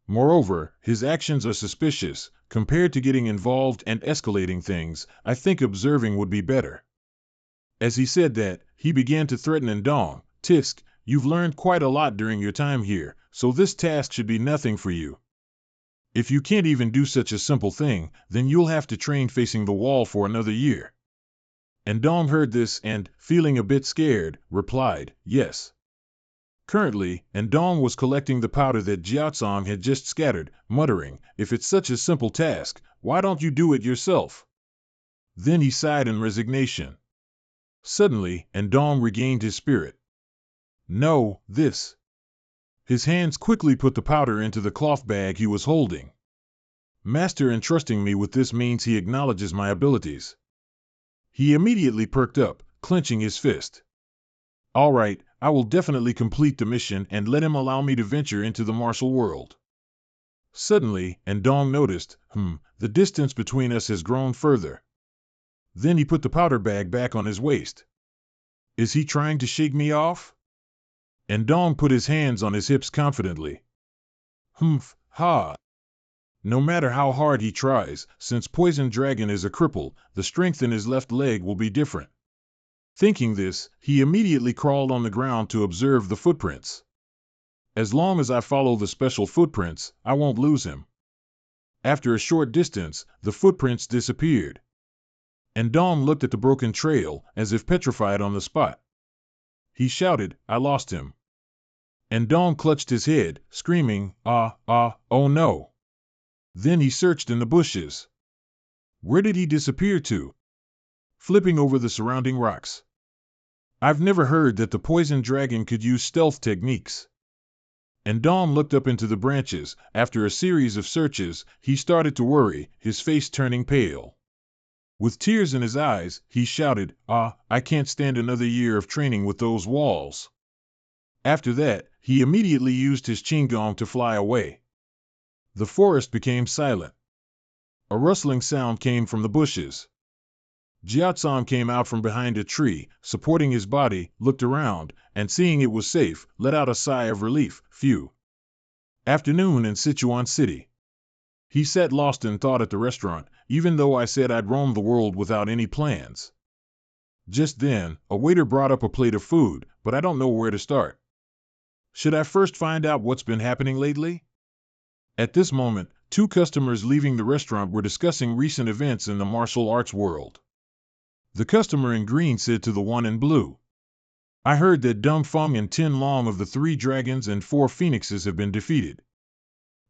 Moreover, his actions are suspicious. Compared to getting involved and escalating things, I think observing would be better. As he said that, he began to threaten Indong, Tisk, you've learned quite a lot during your time here, so this task should be nothing for you. If you can't even do such a simple thing, then you'll have to train facing the wall for another year. Indong heard this and, feeling a bit scared, replied, Yes. Currently, Indong was collecting the powder that Jiaotsong had just scattered, muttering, If it's such a simple task, why don't you do it yourself? Then he sighed in resignation. Suddenly, Indong regained his spirit. No, this. His hands quickly put the powder into the cloth bag he was holding. Master entrusting me with this means he acknowledges my abilities. He immediately perked up, clenching his fist. All right, I will definitely complete the mission and let him allow me to venture into the martial world. Suddenly, Indong noticed, the distance between us has grown further. Then he put the powder bag back on his waist. Is he trying to shake me off? Indong put his hands on his hips confidently. Ha! No matter how hard he tries, since Poison Dragon is a cripple, the strength in his left leg will be different. Thinking this, he immediately crawled on the ground to observe the footprints. As long as I follow the special footprints, I won't lose him. After a short distance, the footprints disappeared. And Dong looked at the broken trail, as if petrified on the spot. He shouted, I lost him. And Dong clutched his head, screaming, oh no. Then he searched in the bushes. Where did he disappear to? Flipping over the surrounding rocks. I've never heard that the poison dragon could use stealth techniques. And Dong looked up into the branches. After a series of searches, he started to worry, his face turning pale. With tears in his eyes, he shouted, I can't stand another year of training with those walls. After that, he immediately used his qinggong to fly away. The forest became silent. A rustling sound came from the bushes. Jiatsang came out from behind a tree, supporting his body, looked around, and seeing it was safe, let out a sigh of relief. Phew. Afternoon in Sichuan City. He sat lost in thought at the restaurant, even though I said I'd roam the world without any plans. Just then, a waiter brought up a plate of food, but I don't know where to start. Should I first find out what's been happening lately? At this moment, two customers leaving the restaurant were discussing recent events in the martial arts world. The customer in green said to the one in blue, I heard that Deng Feng and Tin Long of the 3 dragons and 4 phoenixes have been defeated.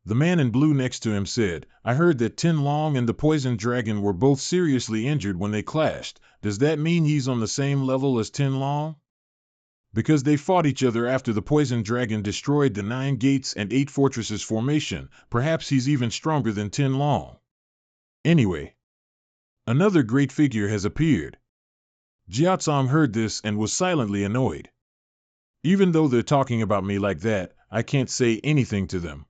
The man in blue next to him said, I heard that Tin Long and the poison dragon were both seriously injured when they clashed. Does that mean he's on the same level as Tin Long? Because they fought each other after the poison dragon destroyed the 9 gates and 8 fortresses formation, perhaps he's even stronger than Tin Long. Anyway, another great figure has appeared. Jiatsang heard this and was silently annoyed. Even though they're talking about me like that, I can't say anything to them.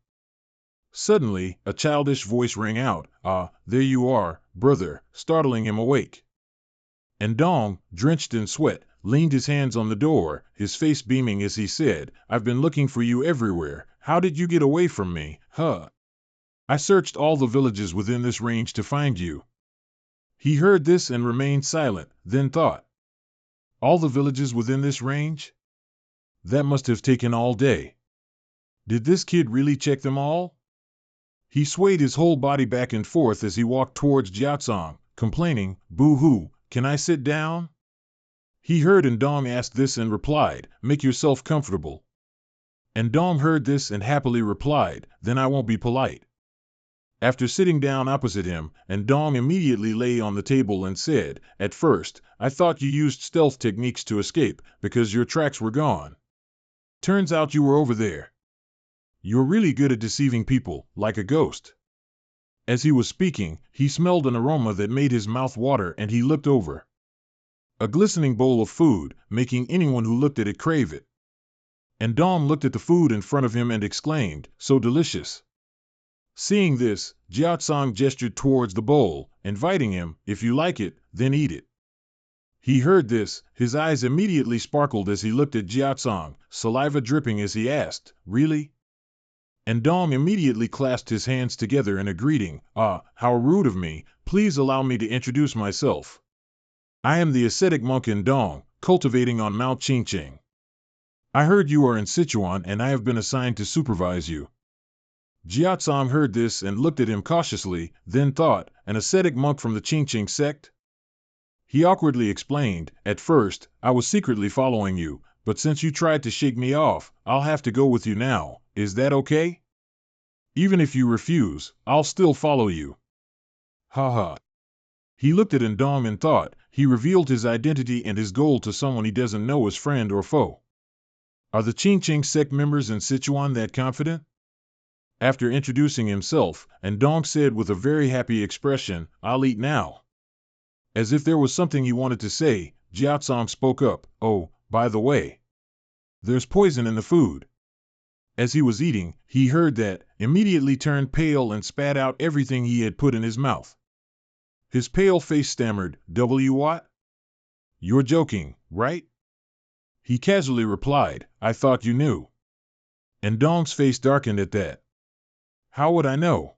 Suddenly, a childish voice rang out, there you are, brother, startling him awake. And Dong, drenched in sweat, leaned his hands on the door, his face beaming as he said, I've been looking for you everywhere. How did you get away from me, huh? I searched all the villages within this range to find you. He heard this and remained silent, then thought. All the villages within this range? That must have taken all day. Did this kid really check them all? He swayed his whole body back and forth as he walked towards Jiatsang, complaining, Boo-hoo, can I sit down? He heard and Dong asked this and replied, make yourself comfortable. And Dong heard this and happily replied, then I won't be polite. After sitting down opposite him, and Dong immediately lay on the table and said, at first, I thought you used stealth techniques to escape, because your tracks were gone. Turns out you were over there. You're really good at deceiving people, like a ghost. As he was speaking, he smelled an aroma that made his mouth water and he looked over. A glistening bowl of food, making anyone who looked at it crave it. And Dong looked at the food in front of him and exclaimed, so delicious. Seeing this, Jiatsang gestured towards the bowl, inviting him, if you like it, then eat it. He heard this, his eyes immediately sparkled as he looked at Jiatsang, saliva dripping as he asked, really? And Dong immediately clasped his hands together in a greeting, how rude of me, please allow me to introduce myself. I am the ascetic monk in Dong, cultivating on Mount Qingqing. I heard you are in Sichuan and I have been assigned to supervise you. Jiatsang heard this and looked at him cautiously, then thought, an ascetic monk from the Qingqing sect? He awkwardly explained, at first, I was secretly following you, but since you tried to shake me off, I'll have to go with you now, is that okay? Even if you refuse, I'll still follow you. Ha ha. He looked at Ndong and thought, he revealed his identity and his goal to someone he doesn't know as friend or foe. Are the Qingqing sect members in Sichuan that confident? After introducing himself, Ndong said with a very happy expression, I'll eat now. As if there was something he wanted to say, Jiatsang spoke up, oh, by the way. There's poison in the food. As he was eating, he heard that, immediately turned pale and spat out everything he had put in his mouth. His pale face stammered, what? You're joking, right? He casually replied, I thought you knew. And Dong's face darkened at that. How would I know?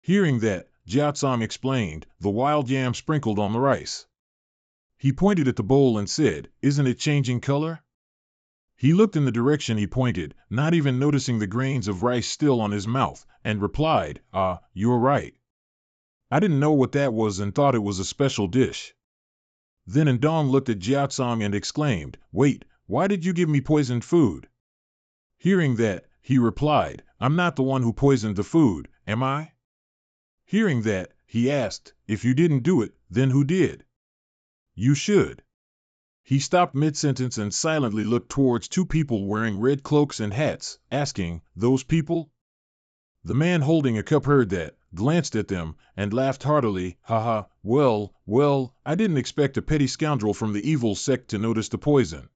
Hearing that, Jiatsang explained, the wild yam sprinkled on the rice. He pointed at the bowl and said, isn't it changing color? He looked in the direction he pointed, not even noticing the grains of rice still on his mouth, and replied, you're right. I didn't know what that was and thought it was a special dish. Then Ndong looked at Jiatsang and exclaimed, wait, why did you give me poisoned food? Hearing that, he replied, I'm not the one who poisoned the food, am I? Hearing that, he asked, if you didn't do it, then who did? You should. He stopped mid-sentence and silently looked towards two people wearing red cloaks and hats, asking, those people? The man holding a cup heard that, glanced at them, and laughed heartily, haha, well, I didn't expect a petty scoundrel from the evil sect to notice the poison.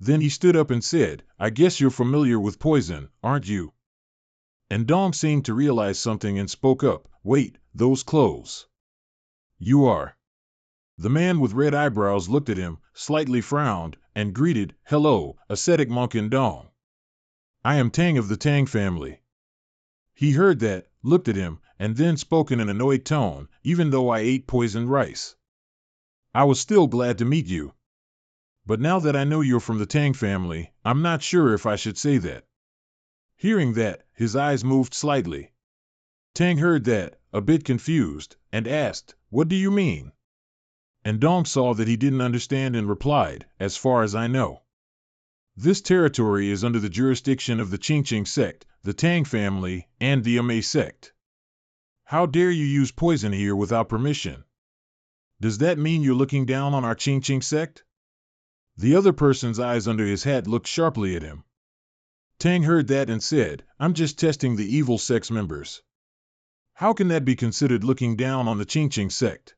Then he stood up and said, I guess you're familiar with poison, aren't you? And Dong seemed to realize something and spoke up, wait, those clothes. You are. The man with red eyebrows looked at him, slightly frowned, and greeted, hello, ascetic monk in Dong. I am Tang of the Tang family. He heard that, looked at him, and then spoke in an annoyed tone, even though I ate poisoned rice. I was still glad to meet you. But now that I know you're from the Tang family, I'm not sure if I should say that. Hearing that, his eyes moved slightly. Tang heard that, a bit confused, and asked, what do you mean? And Dong saw that he didn't understand and replied, as far as I know. This territory is under the jurisdiction of the Qingqing sect, the Tang family, and the Amei sect. How dare you use poison here without permission? Does that mean you're looking down on our Qingqing sect? The other person's eyes under his hat looked sharply at him. Tang heard that and said, I'm just testing the evil sect's members. How can that be considered looking down on the Qingqing sect?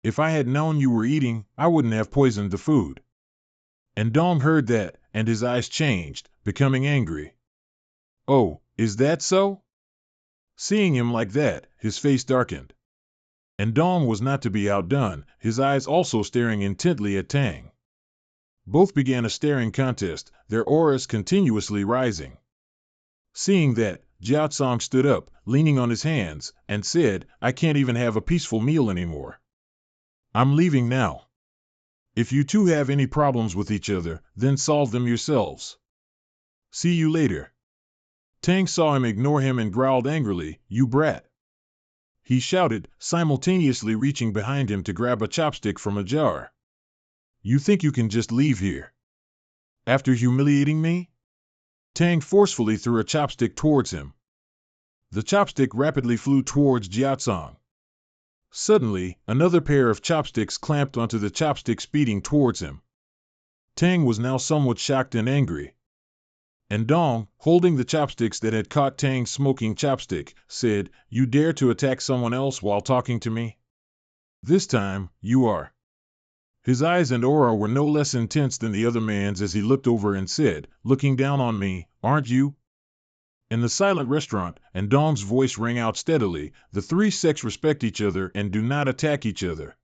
If I had known you were eating, I wouldn't have poisoned the food. And Dong heard that, and his eyes changed, becoming angry. Oh, is that so? Seeing him like that, his face darkened. And Dong was not to be outdone, his eyes also staring intently at Tang. Both began a staring contest, their auras continuously rising. Seeing that, Jiao Tsong stood up, leaning on his hands, and said, I can't even have a peaceful meal anymore. I'm leaving now. If you two have any problems with each other, then solve them yourselves. See you later. Tang saw him ignore him and growled angrily, you brat. He shouted, simultaneously reaching behind him to grab a chopstick from a jar. You think you can just leave here? After humiliating me? Tang forcefully threw a chopstick towards him. The chopstick rapidly flew towards Jiatsong. Suddenly, another pair of chopsticks clamped onto the chopstick speeding towards him. Tang was now somewhat shocked and angry. And Dong, holding the chopsticks that had caught Tang's smoking chopstick, said, you dare to attack someone else while talking to me? This time, you are. His eyes and aura were no less intense than the other man's as he looked over and said, looking down on me, aren't you? In the silent restaurant, and Dong's voice rang out steadily, the three sects respect each other and do not attack each other.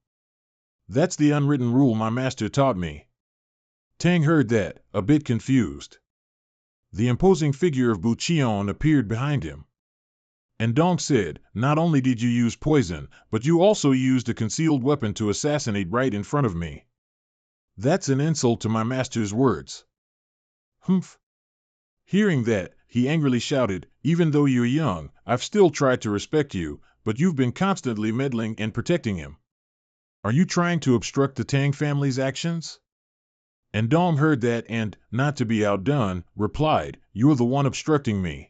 That's the unwritten rule my master taught me. Tang heard that, a bit confused. The imposing figure of Bu Qian appeared behind him. And Dong said, not only did you use poison, but you also used a concealed weapon to assassinate right in front of me. That's an insult to my master's words. Humph. Hearing that, he angrily shouted, even though you're young, I've still tried to respect you, but you've been constantly meddling and protecting him. Are you trying to obstruct the Tang family's actions? And Dong heard that and, not to be outdone, replied, you're the one obstructing me.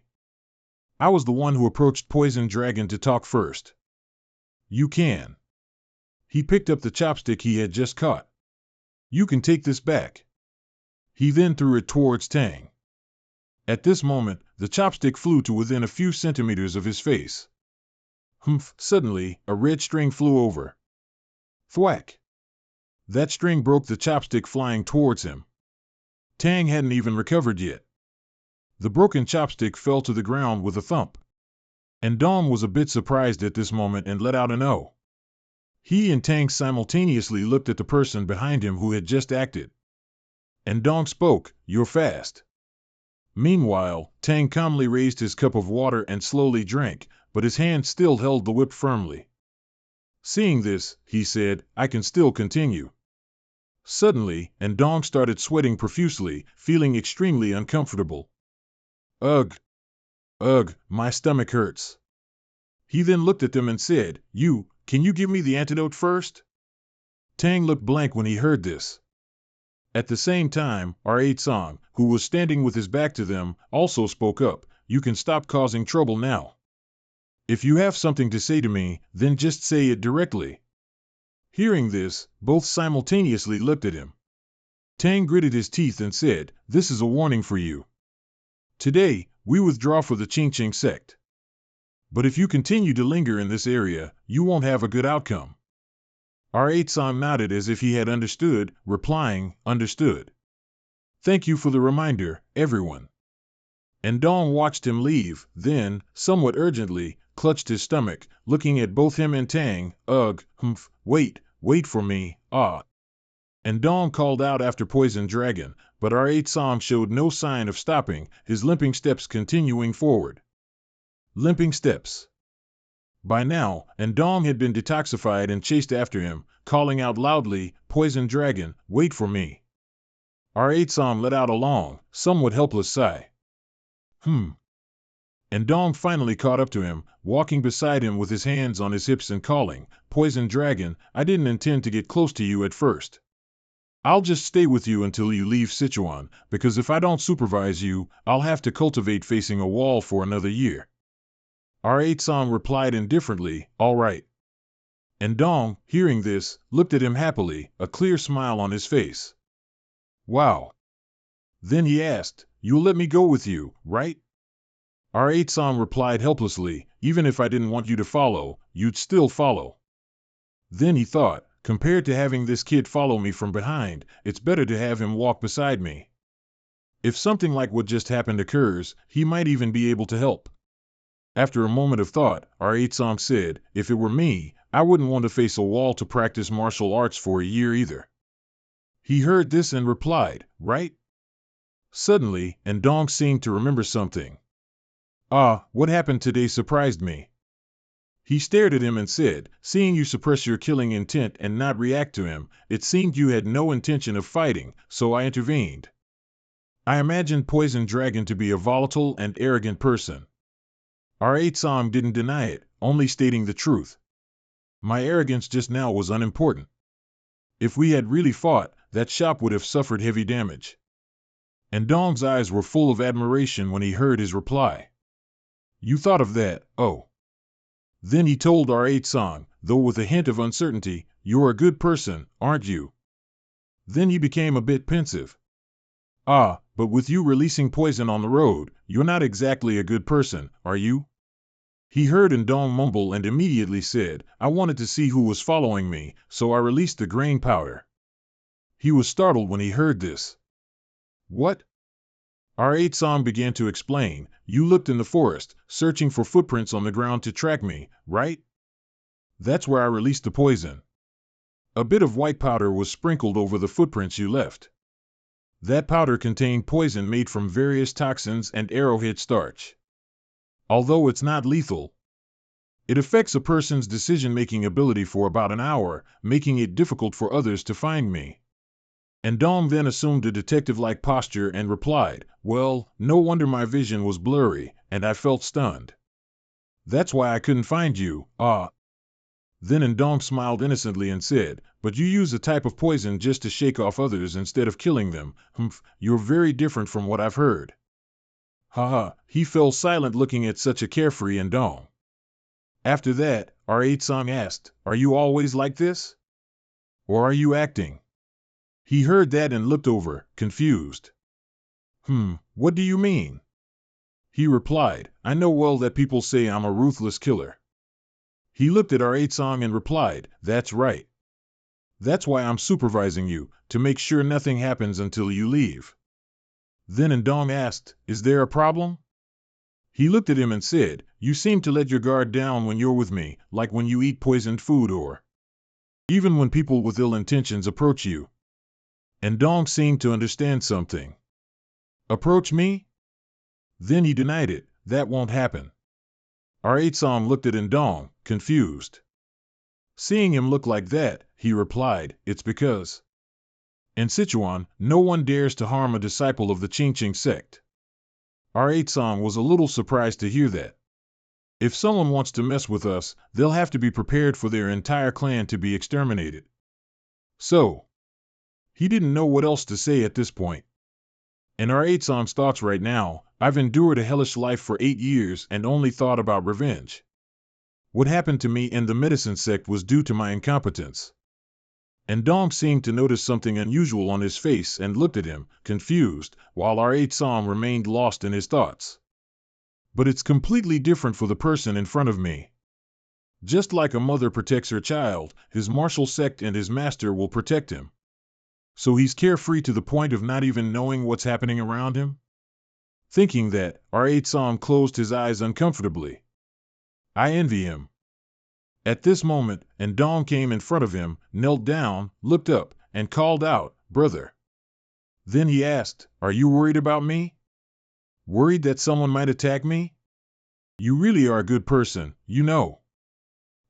I was the one who approached Poison Dragon to talk first. You can. He picked up the chopstick he had just caught. You can take this back. He then threw it towards Tang. At this moment, the chopstick flew to within a few centimeters of his face. Humph! Suddenly, a red string flew over. Thwack! That string broke the chopstick flying towards him. Tang hadn't even recovered yet. The broken chopstick fell to the ground with a thump. And Dong was a bit surprised at this moment and let out an "Oh." He and Tang simultaneously looked at the person behind him who had just acted. And Dong spoke, you're fast. Meanwhile, Tang calmly raised his cup of water and slowly drank, but his hand still held the whip firmly. Seeing this, he said, I can still continue. Suddenly, and Dong started sweating profusely, feeling extremely uncomfortable. Ugh! Ugh, my stomach hurts. He then looked at them and said, can you give me the antidote first? Tang looked blank when he heard this. At the same time, R8-san, who was standing with his back to them, also spoke up. You can stop causing trouble now. If you have something to say to me, then just say it directly. Hearing this, both simultaneously looked at him. Tang gritted his teeth and said, "This is a warning for you. Today, we withdraw for the Qingqing sect. But if you continue to linger in this area, you won't have a good outcome." R8-san nodded as if he had understood, replying, "Understood. Thank you for the reminder, everyone." And Dong watched him leave, then, somewhat urgently, clutched his stomach, looking at both him and Tang. "Ugh, humph, wait for me, ah." And Dong called out after Poison Dragon, but R8-san showed no sign of stopping, his limping steps continuing forward. Limping steps. By now, Dong had been detoxified and chased after him, calling out loudly, "Poison Dragon, wait for me." R8-san let out a long, somewhat helpless sigh. And Dong finally caught up to him, walking beside him with his hands on his hips and calling, "Poison Dragon, I didn't intend to get close to you at first. I'll just stay with you until you leave Sichuan, because if I don't supervise you, I'll have to cultivate facing a wall for another year." R8-san replied indifferently, "All right." And Dong, hearing this, looked at him happily, a clear smile on his face. "Wow." Then he asked, "You'll let me go with you, right?" R8-san replied helplessly, "Even if I didn't want you to follow, you'd still follow." Then he thought, compared to having this kid follow me from behind, it's better to have him walk beside me. If something like what just happened occurs, he might even be able to help. After a moment of thought, R8-san said, "If it were me, I wouldn't want to face a wall to practice martial arts for a year either." He heard this and replied, "Right?" Suddenly, Dong seemed to remember something. What happened today surprised me." He stared at him and said, "Seeing you suppress your killing intent and not react to him, it seemed you had no intention of fighting, so I intervened. I imagined Poison Dragon to be a volatile and arrogant person." R8-san didn't deny it, only stating the truth. "My arrogance just now was unimportant. If we had really fought, that shop would have suffered heavy damage." And Dong's eyes were full of admiration when he heard his reply. "You thought of that, oh." Then he told R8-san, though with a hint of uncertainty, "You're a good person, aren't you?" Then he became a bit pensive. But with you releasing poison on the road, you're not exactly a good person, are you?" He heard Dong mumble and immediately said, "I wanted to see who was following me, so I released the grain powder." He was startled when he heard this. "What?" R8-san began to explain, "You looked in the forest, searching for footprints on the ground to track me, right? That's where I released the poison. A bit of white powder was sprinkled over the footprints you left. That powder contained poison made from various toxins and arrowhead starch. Although it's not lethal, it affects a person's decision-making ability for about an hour, making it difficult for others to find me." And Dong then assumed a detective-like posture and replied, "Well, no wonder my vision was blurry, and I felt stunned. That's why I couldn't find you, Then Dong smiled innocently and said, "But you use a type of poison just to shake off others instead of killing them. You're very different from what I've heard." He fell silent looking at such a carefree Dong. After that, R8-san asked, "Are you always like this? Or are you acting?" He heard that and looked over, confused. What do you mean?" He replied, "I know well that people say I'm a ruthless killer." He looked at R8-san and replied, "That's right. That's why I'm supervising you, to make sure nothing happens until you leave." Then Dong asked, "Is there a problem?" He looked at him and said, "You seem to let your guard down when you're with me, like when you eat poisoned food or even when people with ill intentions approach you." And Dong seemed to understand something. "Approach me?" Then he denied it, "That won't happen." R8-san looked at Dong, confused. Seeing him look like that, he replied, "It's because in Sichuan, no one dares to harm a disciple of the Qingqing sect." R8-san was a little surprised to hear that. If someone wants to mess with us, they'll have to be prepared for their entire clan to be exterminated. So, He didn't know what else to say at this point. In our eight Psalms thoughts right now, I've endured a hellish life for 8 years and only thought about revenge. What happened to me in the medicine sect was due to my incompetence. And Dong seemed to notice something unusual on his face and looked at him, confused, while our eighth Psalm remained lost in his thoughts. But it's completely different for the person in front of me. Just like a mother protects her child, his martial sect and his master will protect him. So he's carefree to the point of not even knowing what's happening around him? Thinking that, our eighth Psalm closed his eyes uncomfortably. I envy him. At this moment, and Dong came in front of him, knelt down, looked up, and called out, "Brother." Then he asked, "Are you worried about me? Worried that someone might attack me? You really are a good person, you know."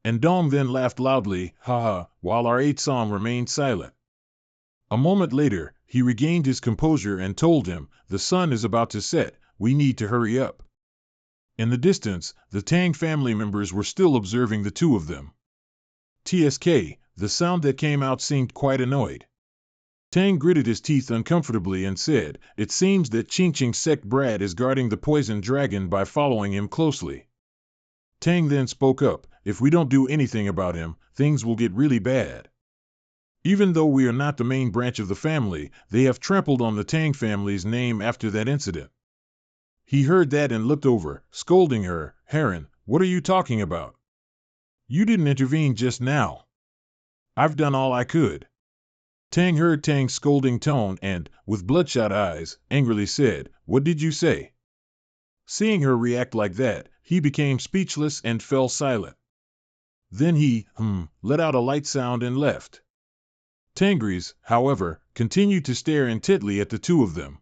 And Dong then laughed loudly, ha ha, while our eighth Psalm remained silent. A moment later, he regained his composure and told him, "The sun is about to set, we need to hurry up." In the distance, the Tang family members were still observing the two of them. TSK, the sound that came out seemed quite annoyed. Tang gritted his teeth uncomfortably and said, "It seems that Ching Ching's sect Brad is guarding the poison dragon by following him closely." Tang then spoke up, "If we don't do anything about him, things will get really bad. Even though we are not the main branch of the family, they have trampled on the Tang family's name after that incident." He heard that and looked over, scolding her, "Heron, what are you talking about? You didn't intervene just now. I've done all I could." Tang heard Tang's scolding tone and, with bloodshot eyes, angrily said, "What did you say?" Seeing her react like that, he became speechless and fell silent. Then he, let out a light sound and left. Tangris, however, continued to stare intently at the two of them.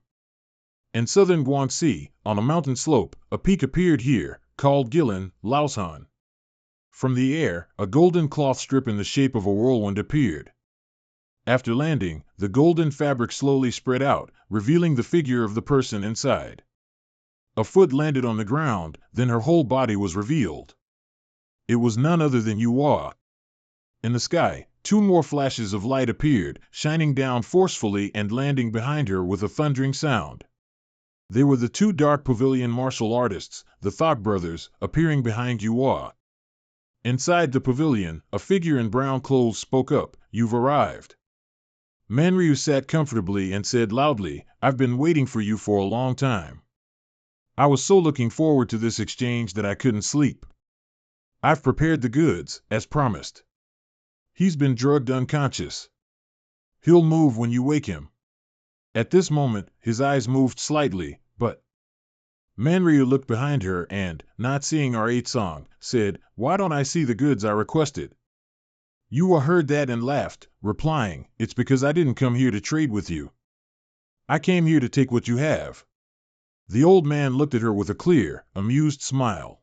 In southern Guangxi, on a mountain slope, a peak appeared here, called Gilan, Laoshan. From the air, a golden cloth strip in the shape of a whirlwind appeared. After landing, the golden fabric slowly spread out, revealing the figure of the person inside. A foot landed on the ground, then her whole body was revealed. It was none other than Yuhua. In the sky, 2 more flashes of light appeared, shining down forcefully and landing behind her with a thundering sound. They were the 2 dark pavilion martial artists, the Thok brothers, appearing behind Yuhua. Inside the pavilion, a figure in brown clothes spoke up, "You've arrived." Manryu sat comfortably and said loudly, "I've been waiting for you for a long time. I was so looking forward to this exchange that I couldn't sleep. I've prepared the goods, as promised. He's been drugged unconscious. He'll move when you wake him." At this moment, his eyes moved slightly, but Manryu looked behind her and, not seeing our eighth Song, said, "Why don't I see the goods I requested?" Yuhua heard that and laughed, replying, "It's because I didn't come here to trade with you. I came here to take what you have." The old man looked at her with a clear, amused smile.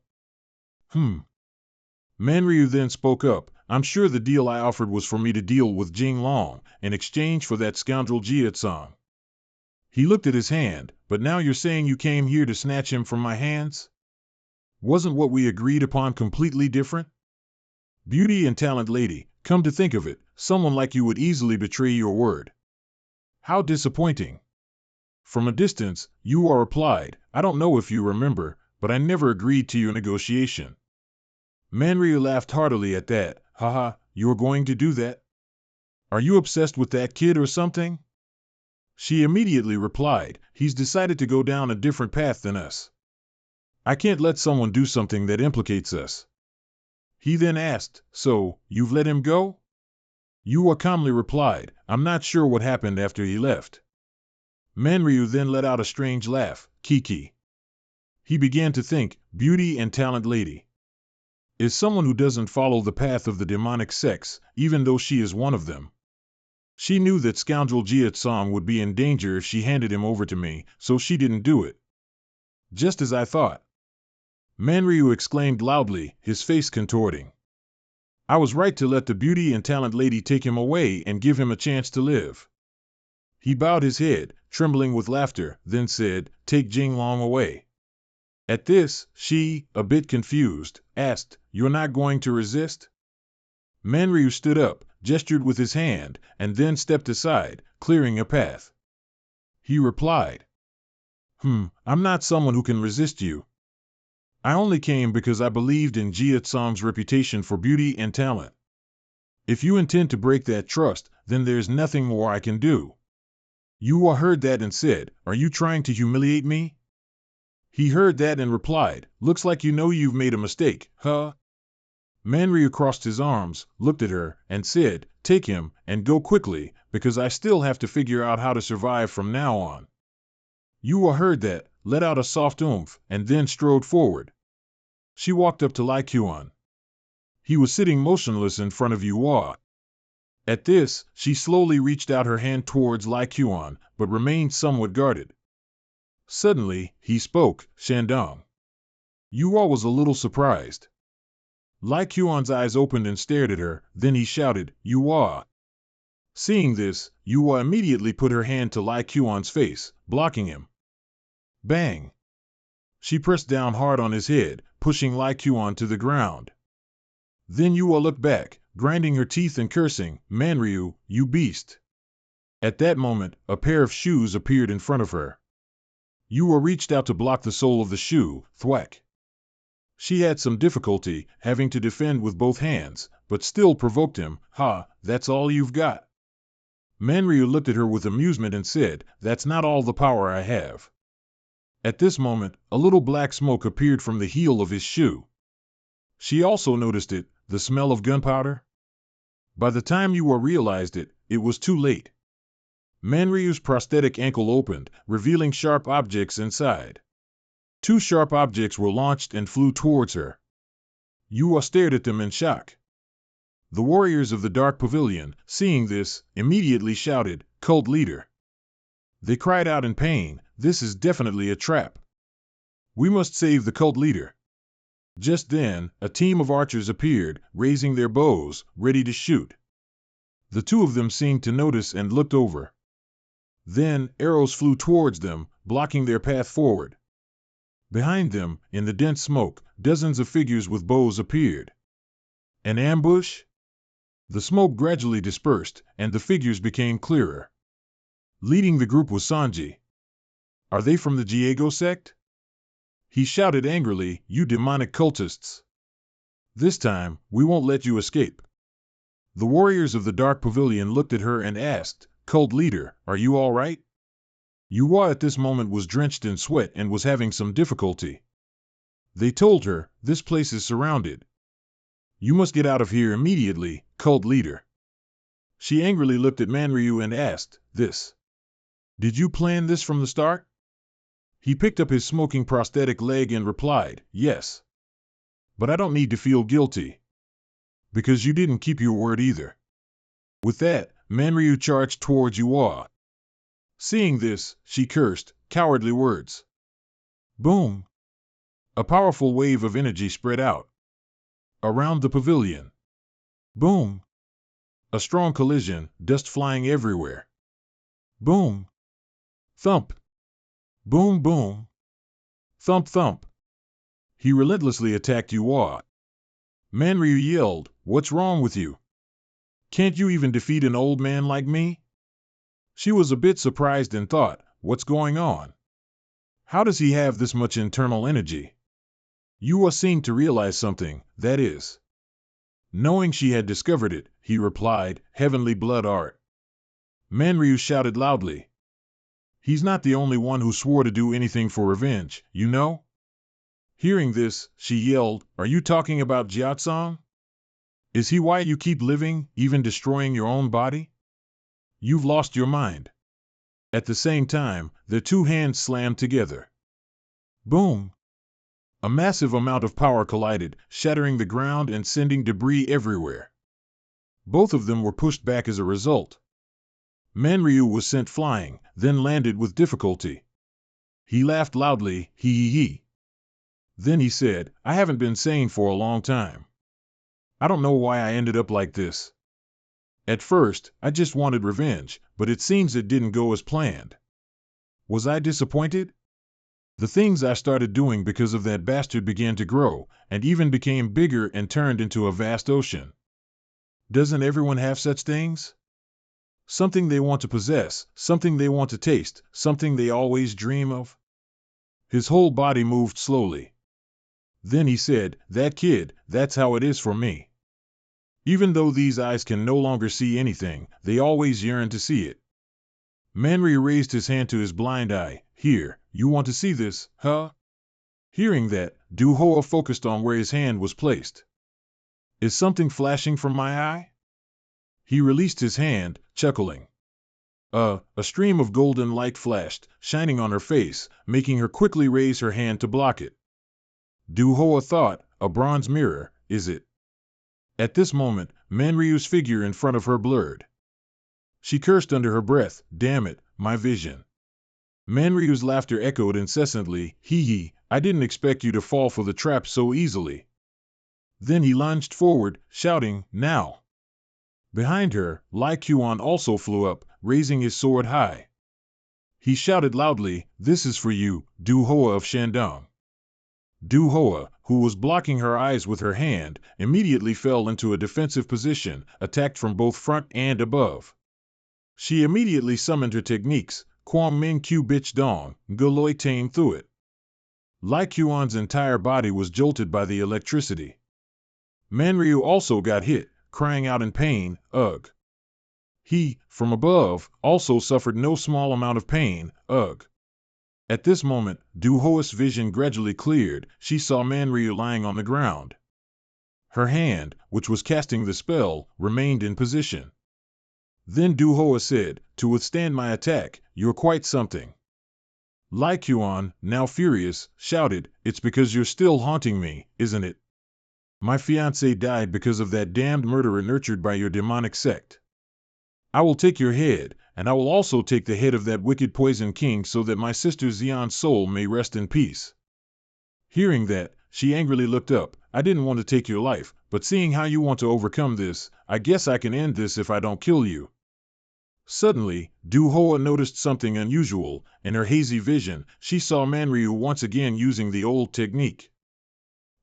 Manryu then spoke up, "I'm sure the deal I offered was for me to deal with Jing Long, in exchange for that scoundrel Jiatsong. He looked at his hand, but now you're saying you came here to snatch him from my hands? Wasn't what we agreed upon completely different? Beauty and talent lady, come to think of it, someone like you would easily betray your word. How disappointing." From a distance, Yuhua replied, "I don't know if you remember, but I never agreed to your negotiation." Manryu laughed heartily at that. "Haha, you're going to do that? Are you obsessed with that kid or something?" She immediately replied, "He's decided to go down a different path than us. I can't let someone do something that implicates us." He then asked, "So, you've let him go?" Yuhua calmly replied, "I'm not sure what happened after he left." Manryu then let out a strange laugh, "Kiki." He began to think, beauty and talent lady is someone who doesn't follow the path of the demonic sects, even though she is one of them. She knew that scoundrel Jiatsong would be in danger if she handed him over to me, so she didn't do it. Just as I thought. Manryu exclaimed loudly, his face contorting. I was right to let the beauty and talent lady take him away and give him a chance to live. He bowed his head, trembling with laughter, then said, "Take Jing Long away." At this, she, a bit confused, asked, "You're not going to resist?" Manryu stood up, gestured with his hand, and then stepped aside, clearing a path. He replied, I'm not someone who can resist you. I only came because I believed in Jia Tsong's reputation for beauty and talent. If you intend to break that trust, then there's nothing more I can do. Yua heard that and said, Are you trying to humiliate me? He heard that and replied, Looks like you know you've made a mistake, huh? Manryu crossed his arms, looked at her, and said, Take him, and go quickly, because I still have to figure out how to survive from now on. Yua heard that, let out a soft oomph, and then strode forward. She walked up to Lai Qian. He was sitting motionless in front of Yua. At this, she slowly reached out her hand towards Lai Qian, but remained somewhat guarded. Suddenly, he spoke, Shandong. Yua was a little surprised. Lai Qian's eyes opened and stared at her, then he shouted, Yua. Seeing this, Yua immediately put her hand to Lai Qian's face, blocking him. Bang! She pressed down hard on his head, pushing Lai Qian to the ground. Then Yua looked back, grinding her teeth and cursing, Manryu, you beast. At that moment, a pair of shoes appeared in front of her. Yua reached out to block the sole of the shoe, thwack. She had some difficulty, having to defend with both hands, but still provoked him, that's all you've got. Manryu looked at her with amusement and said, That's not all the power I have. At this moment, a little black smoke appeared from the heel of his shoe. She also noticed it, the smell of gunpowder. By the time Yua realized it, it was too late. Manryu's prosthetic ankle opened, revealing sharp objects inside. 2 sharp objects were launched and flew towards her. Yua stared at them in shock. The warriors of the Dark Pavilion, seeing this, immediately shouted, Cult leader. They cried out in pain, This is definitely a trap. We must save the cult leader. Just then, a team of archers appeared, raising their bows, ready to shoot. The 2 of them seemed to notice and looked over. Then, arrows flew towards them, blocking their path forward. Behind them, in the dense smoke, dozens of figures with bows appeared. An ambush? The smoke gradually dispersed, and the figures became clearer. Leading the group was Sanji. Are they from the Jiego sect? He shouted angrily, You demonic cultists! This time, we won't let you escape. The warriors of the Dark Pavilion looked at her and asked, Cult leader, are you all right? Yua at this moment was drenched in sweat and was having some difficulty. They told her, This place is surrounded. You must get out of here immediately, cult leader. She angrily looked at Manryu and asked, This? Did you plan this from the start? He picked up his smoking prosthetic leg and replied, Yes. But I don't need to feel guilty. Because you didn't keep your word either. With that, Manryu charged towards Yua. Seeing this, she cursed, Cowardly words. Boom! A powerful wave of energy spread out. Around the pavilion. Boom! A strong collision, dust flying everywhere. Boom! Thump! Boom boom! Thump thump! He relentlessly attacked Yua. Manryu yelled, What's wrong with you? Can't you even defeat an old man like me? She was a bit surprised and thought, What's going on? How does he have this much internal energy? Yua seemed to realize something, that is. Knowing she had discovered it, he replied, Heavenly blood art. Manryu shouted loudly. He's not the only one who swore to do anything for revenge, you know? Hearing this, she yelled, Are you talking about Jiatsong? Is he why you keep living, even destroying your own body? You've lost your mind. At the same time, their 2 hands slammed together. Boom! A massive amount of power collided, shattering the ground and sending debris everywhere. Both of them were pushed back as a result. Manryu was sent flying, then landed with difficulty. He laughed loudly, hee. Then he said, I haven't been sane for a long time. I don't know why I ended up like this. At first, I just wanted revenge, but it seems it didn't go as planned. Was I disappointed? The things I started doing because of that bastard began to grow, and even became bigger and turned into a vast ocean. Doesn't everyone have such things? Something they want to possess, something they want to taste, something they always dream of? His whole body moved slowly. Then he said, "That kid, that's how it is for me. Even though these eyes can no longer see anything, they always yearn to see it." Manryu raised his hand to his blind eye. "Here, you want to see this, huh?" Hearing that, Du-Hoa focused on where his hand was placed. "Is something flashing from my eye?" He released his hand, chuckling. A stream of golden light flashed, shining on her face, making her quickly raise her hand to block it. Du-Hoa thought, "A bronze mirror, is it?" At this moment, Manryu's figure in front of her blurred. She cursed under her breath, "Damn it, my vision." Manryu's laughter echoed incessantly, "Hee hee, I didn't expect you to fall for the trap so easily." Then he lunged forward, shouting, "Now!" Behind her, Lai Qian also flew up, raising his sword high. He shouted loudly, "This is for you, Du-Hoa of Shandong." Du-Hoa, who was blocking her eyes with her hand, immediately fell into a defensive position, attacked from both front and above. She immediately summoned her techniques, Quang Minh Q Bitch Dong, Galoi Tane through it. Lai Qian's entire body was jolted by the electricity. Manryu also got hit, crying out in pain, "Ugh." He, from above, also suffered no small amount of pain, ugh. At this moment, Du-Hoa's vision gradually cleared. She saw Manryu lying on the ground. Her hand, which was casting the spell, remained in position. Then Du-Hoa said, "To withstand my attack, you're quite something." Lai Qian, now furious, shouted, "It's because you're still haunting me, isn't it? My fiancé died because of that damned murderer nurtured by your demonic sect. I will take your head, and I will also take the head of that wicked Poison King so that my sister Xian's soul may rest in peace." Hearing that, she angrily looked up. "I didn't want to take your life, but seeing how you want to overcome this, I guess I can end this if I don't kill you." Suddenly, Du-Hoa noticed something unusual. In her hazy vision, she saw Manryu once again using the old technique.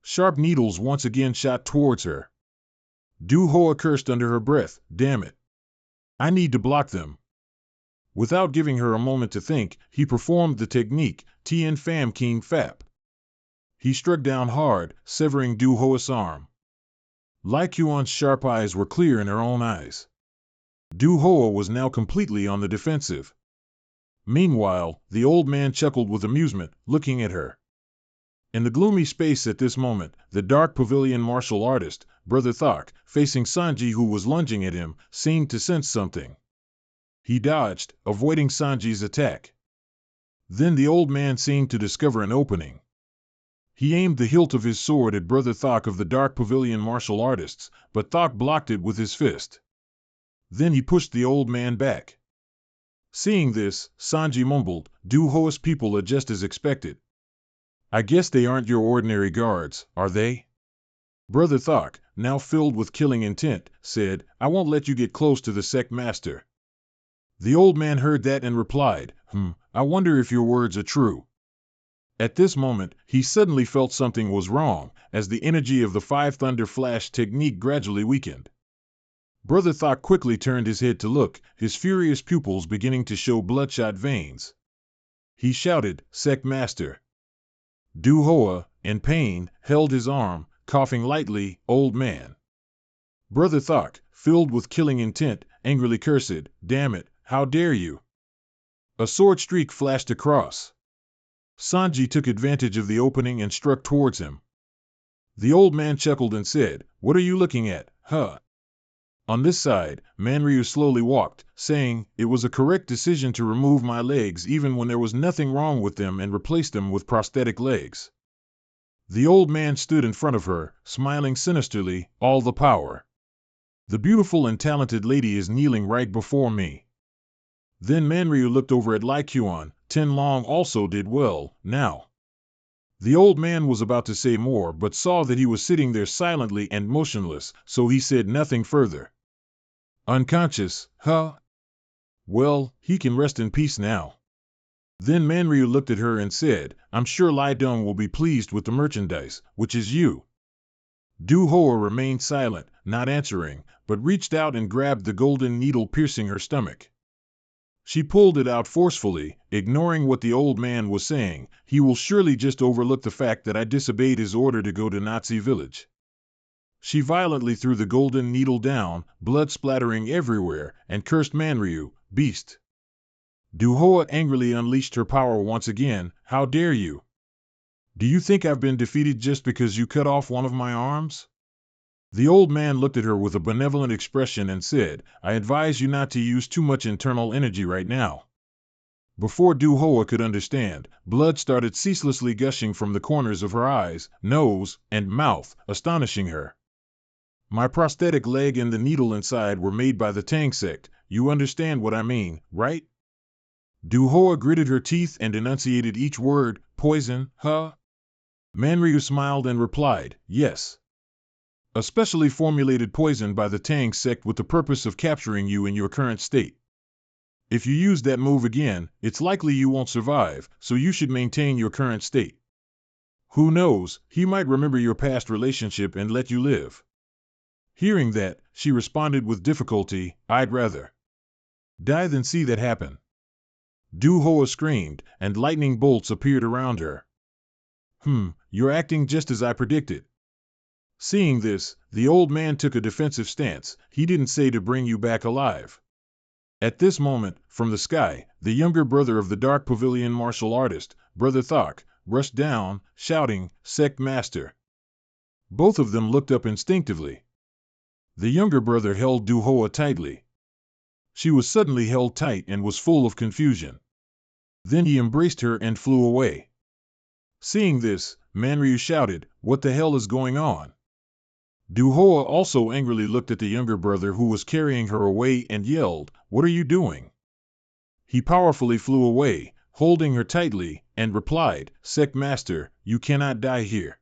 Sharp needles once again shot towards her. Du-Hoa cursed under her breath, "Damn it. I need to block them." Without giving her a moment to think, he performed the technique, Tien Pham King Fap. He struck down hard, severing Du-Hoa's arm. Lai Qian's sharp eyes were clear in her own eyes. Du-Hoa was now completely on the defensive. Meanwhile, the old man chuckled with amusement, looking at her. In the gloomy space at this moment, the dark pavilion martial artist, Brother Thok, facing Sanji who was lunging at him, seemed to sense something. He dodged, avoiding Sanji's attack. Then the old man seemed to discover an opening. He aimed the hilt of his sword at Brother Thok of the dark pavilion martial artists, but Thok blocked it with his fist. Then he pushed the old man back. Seeing this, Sanji mumbled, "Du-Hoa's people are just as expected. I guess they aren't your ordinary guards, are they?" Brother Thok, now filled with killing intent, said, "I won't let you get close to the sect master." The old man heard that and replied, I wonder if your words are true." At this moment, he suddenly felt something was wrong, as the energy of the Five Thunder Flash technique gradually weakened. Brother Thok quickly turned his head to look, his furious pupils beginning to show bloodshot veins. He shouted, "Sect Master." Du-Hoa, in pain, held his arm, coughing lightly, "Old man." Brother Thok, filled with killing intent, angrily cursed, "Damn it, how dare you!" A sword streak flashed across. Sanji took advantage of the opening and struck towards him. The old man chuckled and said, "What are you looking at, huh?" On this side, Manryu slowly walked, saying, "It was a correct decision to remove my legs even when there was nothing wrong with them and replace them with prosthetic legs." The old man stood in front of her, smiling sinisterly, "All the power. The beautiful and talented lady is kneeling right before me." Then Manryu looked over at Lai Qian. Tianlong also did well, now. The old man was about to say more but saw that he was sitting there silently and motionless, so he said nothing further. "Unconscious, huh? Well, he can rest in peace now." Then Manryu looked at her and said, "I'm sure Lai Dong will be pleased with the merchandise, which is you." Du Hoa remained silent, not answering, but reached out and grabbed the golden needle piercing her stomach. She pulled it out forcefully, ignoring what the old man was saying. He will surely just overlook the fact that I disobeyed his order to go to Nazi village. She violently threw the golden needle down, blood splattering everywhere, and cursed Manryu, beast. Du Hoa angrily unleashed her power once again. How dare you? Do you think I've been defeated just because you cut off one of my arms? The old man looked at her with a benevolent expression and said, I advise you not to use too much internal energy right now. Before Du Hoa could understand, blood started ceaselessly gushing from the corners of her eyes, nose, and mouth, astonishing her. My prosthetic leg and the needle inside were made by the Tang sect. You understand what I mean, right? Du Hoa gritted her teeth and enunciated each word. Poison, huh? Manryu smiled and replied, yes. A specially formulated poison by the Tang sect with the purpose of capturing you in your current state. If you use that move again, it's likely you won't survive, so you should maintain your current state. Who knows, he might remember your past relationship and let you live. Hearing that, she responded with difficulty, I'd rather die than see that happen. Du Hoa screamed, and lightning bolts appeared around her. You're acting just as I predicted. Seeing this, the old man took a defensive stance. He didn't say to bring you back alive. At this moment, from the sky, the younger brother of the Dark Pavilion martial artist, Brother Thok, rushed down, shouting, Sect Master. Both of them looked up instinctively. The younger brother held Du Hoa tightly. She was suddenly held tight and was full of confusion. Then he embraced her and flew away. Seeing this, Manryu shouted, What the hell is going on? Du Hoa also angrily looked at the younger brother who was carrying her away and yelled, What are you doing? He powerfully flew away, holding her tightly, and replied, Sect Master, you cannot die here.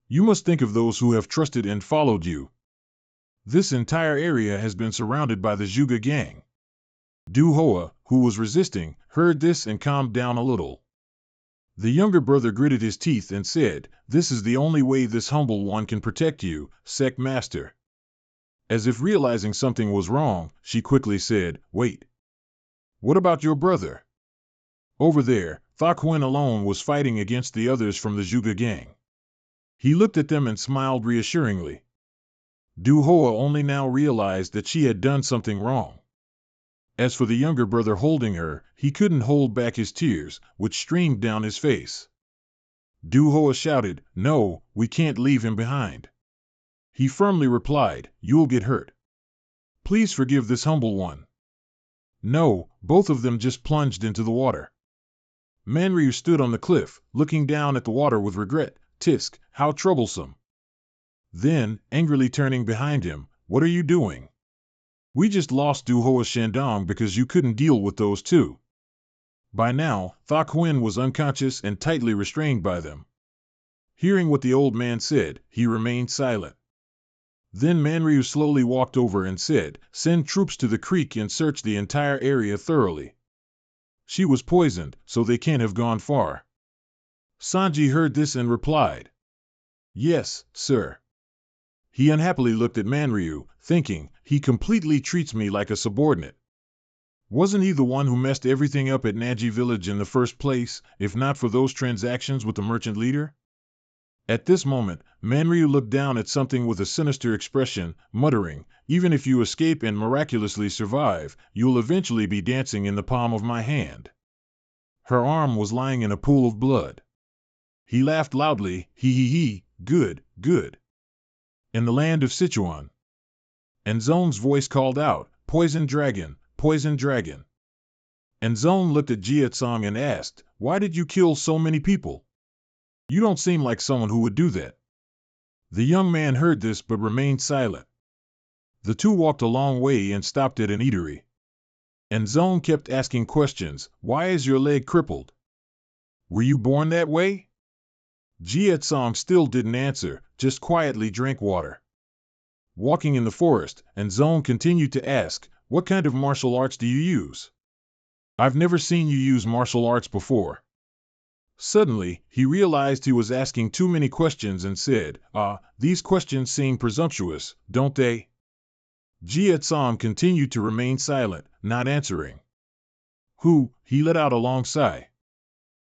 You must think of those who have trusted and followed you. This entire area has been surrounded by the Zhuge gang. Du Hoa, who was resisting, heard this and calmed down a little. The younger brother gritted his teeth and said, This is the only way this humble one can protect you, Sect Master. As if realizing something was wrong, she quickly said, Wait. What about your brother? Over there, Thok Huyen alone was fighting against the others from the Zhuge gang. He looked at them and smiled reassuringly. Du Hoa only now realized that she had done something wrong. As for the younger brother holding her, he couldn't hold back his tears, which streamed down his face. Du Hoa shouted, No, we can't leave him behind. He firmly replied, You'll get hurt. Please forgive this humble one. No, both of them just plunged into the water. Manryu stood on the cliff, looking down at the water with regret. Tisk, how troublesome. Then, angrily turning behind him, What are you doing? We just lost Du Hoa Shandong because you couldn't deal with those two. By now, Thok Huyen was unconscious and tightly restrained by them. Hearing what the old man said, he remained silent. Then Manryu slowly walked over and said, Send troops to the creek and search the entire area thoroughly. She was poisoned, so they can't have gone far. Sanji heard this and replied, Yes, sir. He unhappily looked at Manryu, thinking, He completely treats me like a subordinate. Wasn't he the one who messed everything up at Naji village in the first place, if not for those transactions with the merchant leader? At this moment, Manryu looked down at something with a sinister expression, muttering, Even if you escape and miraculously survive, you'll eventually be dancing in the palm of my hand. Her arm was lying in a pool of blood. He laughed loudly, He, good, good. In the land of Sichuan. And Zong's voice called out, Poison dragon, poison dragon. And Zong looked at Jiatsong and asked, Why did you kill so many people? You don't seem like someone who would do that. The young man heard this but remained silent. The two walked a long way and stopped at an eatery. And Zong kept asking questions, Why is your leg crippled? Were you born that way? Jiatsong still didn't answer, just quietly drank water. Walking in the forest, and Zong continued to ask, What kind of martial arts do you use? I've never seen you use martial arts before. Suddenly, he realized he was asking too many questions and said, these questions seem presumptuous, don't they? Jietsam continued to remain silent, not answering. He let out a long sigh.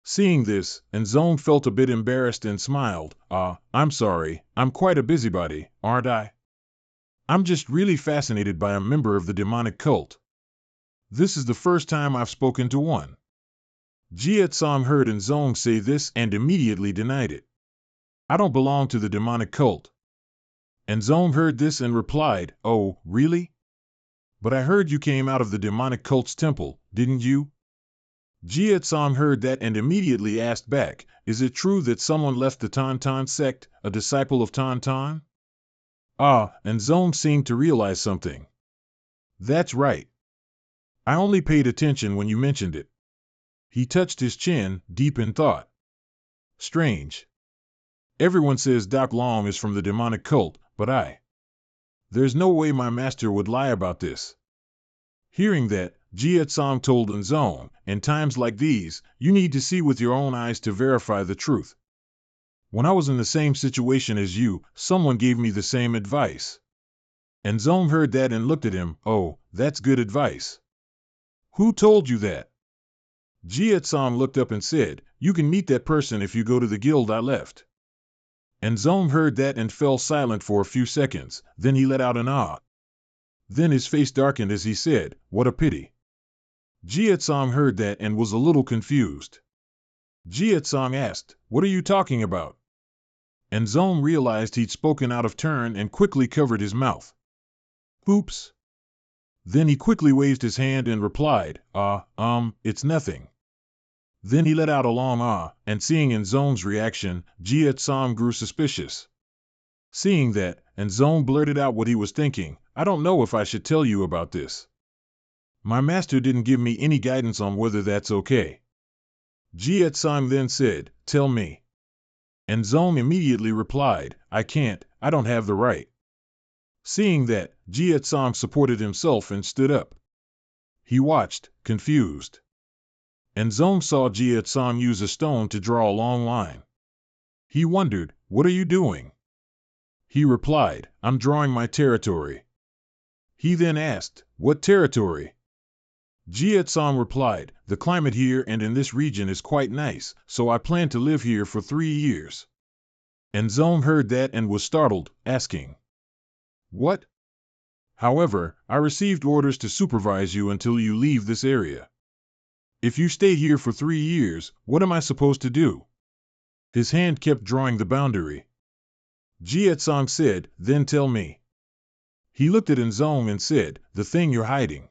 Seeing this, Enzone felt a bit embarrassed and smiled. I'm sorry, I'm quite a busybody, aren't I? I'm just really fascinated by a member of the demonic cult. This is the first time I've spoken to one. Jietsam heard Enzone say this and immediately denied it. I don't belong to the demonic cult. Enzone heard this and replied, Oh, really? But I heard you came out of the demonic cult's temple, didn't you? Jietsam heard that and immediately asked back, Is it true that someone left the Tauntaun sect, a disciple of Tauntaun? Enzone seemed to realize something. That's right. I only paid attention when you mentioned it. He touched his chin, deep in thought. Strange. Everyone says Doc Long is from the demonic cult, but there's no way my master would lie about this. Hearing that, Jietsam told Enzone, in times like these, you need to see with your own eyes to verify the truth. When I was in the same situation as you, someone gave me the same advice. Enzone heard that and looked at him. Oh, that's good advice. Who told you that? Jietsam looked up and said, You can meet that person if you go to the guild I left. Enzone heard that and fell silent for a few seconds, then he let out an ah. Then his face darkened as he said, What a pity. Jietsam heard that and was a little confused. Jietsam asked, What are you talking about? Enzone realized he'd spoken out of turn and quickly covered his mouth. Oops. Then he quickly waved his hand and replied, it's nothing. Then he let out a long and seeing Enzone's reaction, Jietsam grew suspicious. Seeing that, Enzone blurted out what he was thinking, I don't know if I should tell you about this. My master didn't give me any guidance on whether that's okay. Jietsam then said, Tell me. Enzone immediately replied, I can't, I don't have the right. Seeing that, Jietsam supported himself and stood up. He watched, confused. Enzone saw Jietsam use a stone to draw a long line. He wondered, What are you doing? He replied, I'm drawing my territory. He then asked, What territory? Jietsam replied, The climate here and in this region is quite nice, so I plan to live here for 3 years. Enzone heard that and was startled, asking, What? However, I received orders to supervise you until you leave this area. If you stay here for 3 years, what am I supposed to do? His hand kept drawing the boundary. Jietsam said, Then tell me. He looked at Enzone and said, The thing you're hiding.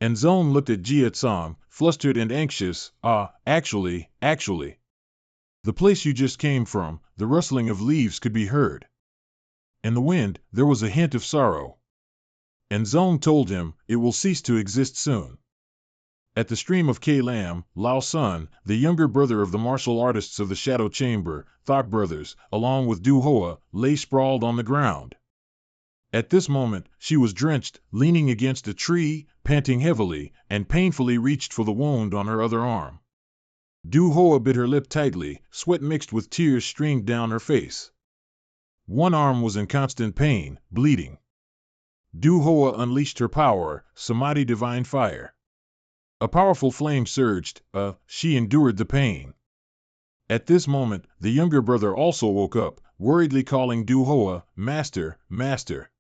Enzone looked at Jietsam, flustered and anxious. Actually. The place you just came from, the rustling of leaves could be heard. In the wind, there was a hint of sorrow. Enzone told him, It will cease to exist soon. At the stream of K-Lam, Lao Sun, the younger brother of the martial artists of the Shadow Chamber, Thok brothers, along with Du Hoa, lay sprawled on the ground. At this moment, she was drenched, leaning against a tree, panting heavily, and painfully reached for the wound on her other arm. Du Hoa bit her lip tightly, sweat mixed with tears streamed down her face. One arm was in constant pain, bleeding. Du Hoa unleashed her power, Samadhi Divine Fire. A powerful flame surged, she endured the pain. At this moment, the younger brother also woke up, worriedly calling Du Hoa, Master, Master.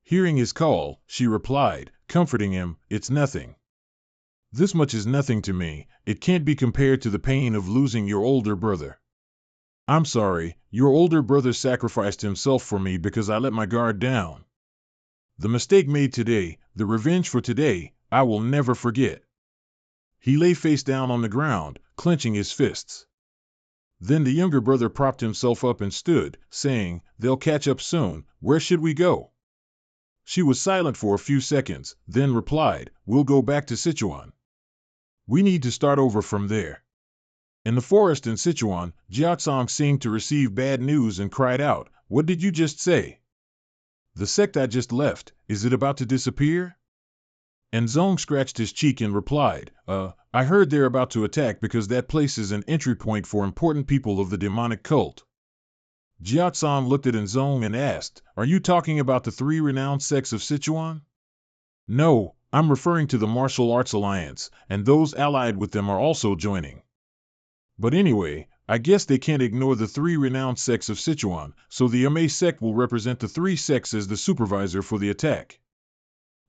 Hearing his call, she replied, comforting him, It's nothing. This much is nothing to me, it can't be compared to the pain of losing your older brother. I'm sorry, your older brother sacrificed himself for me because I let my guard down. The mistake made today, the revenge for today, I will never forget. He lay face down on the ground, clenching his fists. Then the younger brother propped himself up and stood, saying, They'll catch up soon, where should we go? She was silent for a few seconds, then replied, We'll go back to Sichuan. We need to start over from there. In the forest in Sichuan, Jiatsang seemed to receive bad news and cried out, What did you just say? The sect I just left, is it about to disappear? Enzone scratched his cheek and replied, I heard they're about to attack because that place is an entry point for important people of the demonic cult. Jiatsam looked at Enzong and asked, "Are you talking about the three renowned sects of Sichuan?" "No, I'm referring to the Martial Arts Alliance, and those allied with them are also joining. But anyway, I guess they can't ignore the three renowned sects of Sichuan, so the Ma sect will represent the three sects as the supervisor for the attack."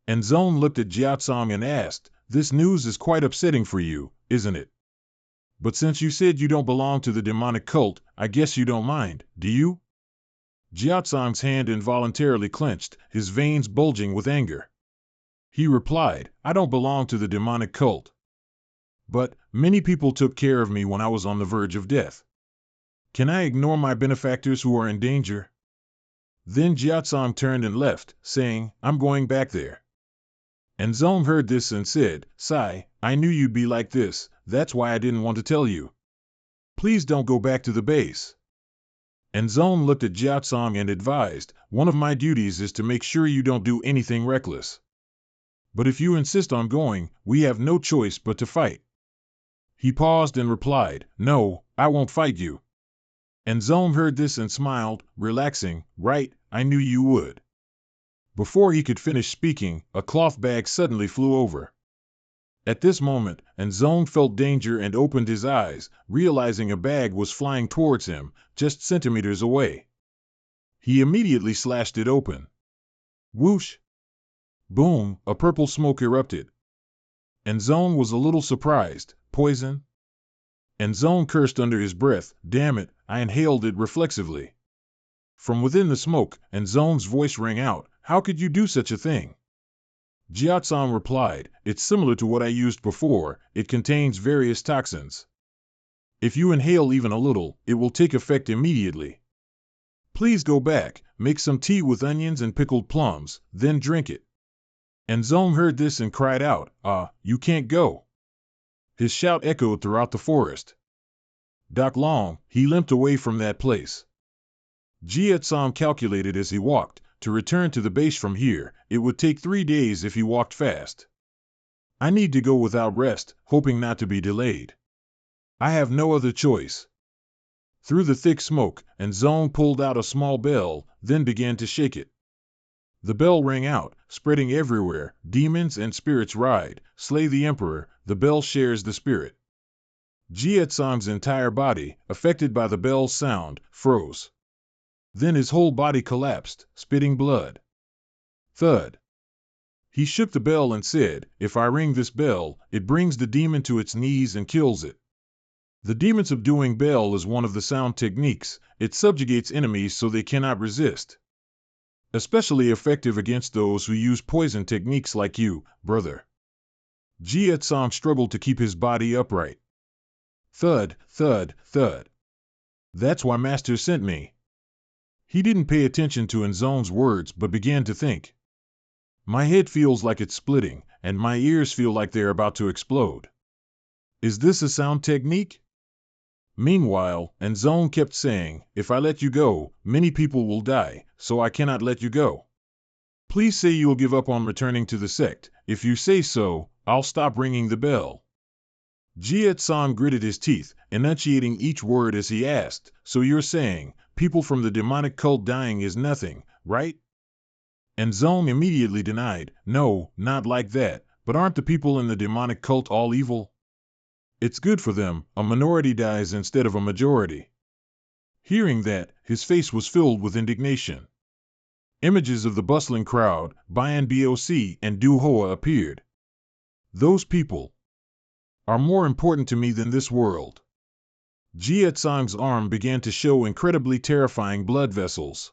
Enzong looked at Jiatsam and asked, "This news is quite upsetting for you, isn't it? But since you said you don't belong to the demonic cult, I guess you don't mind, do you?" Jiatsam's hand involuntarily clenched, his veins bulging with anger. He replied, "I don't belong to the demonic cult. But many people took care of me when I was on the verge of death. Can I ignore my benefactors who are in danger?" Then Jiatsam turned and left, saying, "I'm going back there." And Zong heard this and said, "Sai, I knew you'd be like this, that's why I didn't want to tell you. Please don't go back to the base." And Zong looked at Jiatsam and advised, "One of my duties is to make sure you don't do anything reckless. But if you insist on going, we have no choice but to fight." He paused and replied, "No, I won't fight you." And Zong heard this and smiled, relaxing, "Right, I knew you would." Before he could finish speaking, a cloth bag suddenly flew over. At this moment, Enzong felt danger and opened his eyes, realizing a bag was flying towards him, just centimeters away. He immediately slashed it open. Whoosh! Boom! A purple smoke erupted. Enzong was a little surprised. Poison? Enzong cursed under his breath. "Damn it, I inhaled it reflexively." From within the smoke, Enzong's voice rang out, "How could you do such a thing?" Jiatsam replied, "It's similar to what I used before, it contains various toxins. If you inhale even a little, it will take effect immediately. Please go back, make some tea with onions and pickled plums, then drink it." And Zong heard this and cried out, "You can't go." His shout echoed throughout the forest. Dak Long, he limped away from that place. Jiatsam calculated as he walked, to return to the base from here, it would take 3 days if he walked fast. "I need to go without rest, hoping not to be delayed. I have no other choice." Through the thick smoke, Enzong pulled out a small bell, then began to shake it. The bell rang out, spreading everywhere. "Demons and spirits ride, slay the emperor, the bell shares the spirit." Jiatsam's entire body, affected by the bell's sound, froze. Then his whole body collapsed, spitting blood. Thud. He shook the bell and said, "If I ring this bell, it brings the demon to its knees and kills it." The demon subduing bell is one of the sound techniques. It subjugates enemies so they cannot resist. Especially effective against those who use poison techniques like you, brother. Jiatsam struggled to keep his body upright. Thud, thud, thud. "That's why Master sent me." He didn't pay attention to Enzong's words but began to think. "My head feels like it's splitting, and my ears feel like they're about to explode. Is this a sound technique?" Meanwhile, Enzong kept saying, "If I let you go, many people will die, so I cannot let you go. Please say you'll give up on returning to the sect. If you say so, I'll stop ringing the bell." Jiatsam gritted his teeth, enunciating each word as he asked, "So you're saying, people from the demonic cult dying is nothing, right?" Enzong immediately denied, "No, not like that, but aren't the people in the demonic cult all evil? It's good for them, a minority dies instead of a majority." Hearing that, his face was filled with indignation. Images of the bustling crowd, Bian Boc and Du Hoa appeared. "Those people are more important to me than this world." Jiatsam's arm began to show incredibly terrifying blood vessels.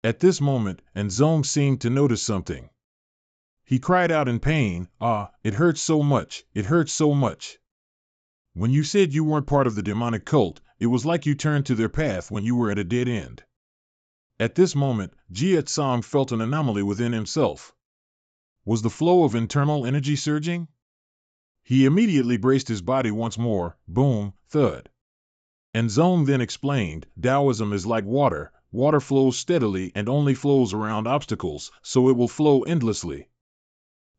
At this moment, Enzong seemed to notice something. He cried out in pain, "It hurts so much, it hurts so much. When you said you weren't part of the demonic cult, it was like you turned to their path when you were at a dead end." At this moment, Jiatsam felt an anomaly within himself. Was the flow of internal energy surging? He immediately braced his body once more. Boom, thud. Enzong then explained, "Taoism is like water. Water flows steadily and only flows around obstacles, so it will flow endlessly.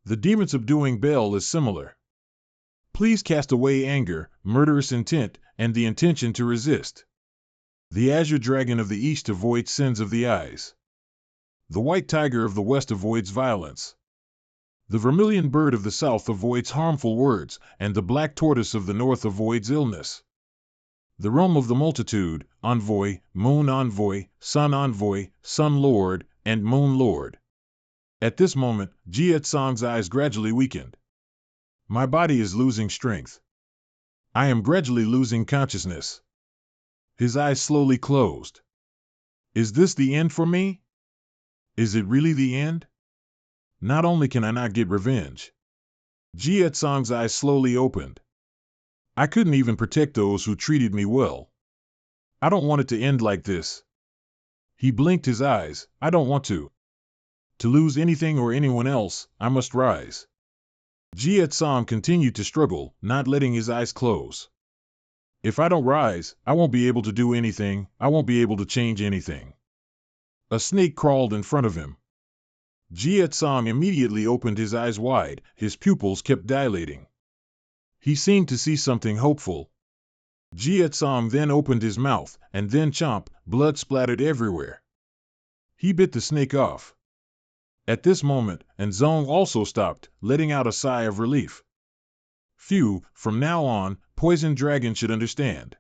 The demon subduing bell is similar. Please cast away anger, murderous intent, and the intention to resist. The azure dragon of the east avoids sins of the eyes. The white tiger of the west avoids violence. The vermilion bird of the south avoids harmful words, and the black tortoise of the north avoids illness. The realm of the multitude, envoy, sun lord, and moon lord. At this moment, Jie Tsong's eyes gradually weakened. My body is losing strength. I am gradually losing consciousness. His eyes slowly closed. Is this the end for me? Is it really the end? Not only can I not get revenge. Jie Tsong's eyes slowly opened. I couldn't even protect those who treated me well. I don't want it to end like this. He blinked his eyes. I don't want to. To lose anything or anyone else, I must rise. Jie Tsong continued to struggle, not letting his eyes close. If I don't rise, I won't be able to do anything, I won't be able to change anything. A snake crawled in front of him. Jie Tsong immediately opened his eyes wide, his pupils kept dilating. He seemed to see something hopeful. Jie Tsong then opened his mouth, and then chomp, blood splattered everywhere. He bit the snake off. At this moment, Zong also stopped, letting out a sigh of relief. Phew, from now on, Poison Dragon should understand.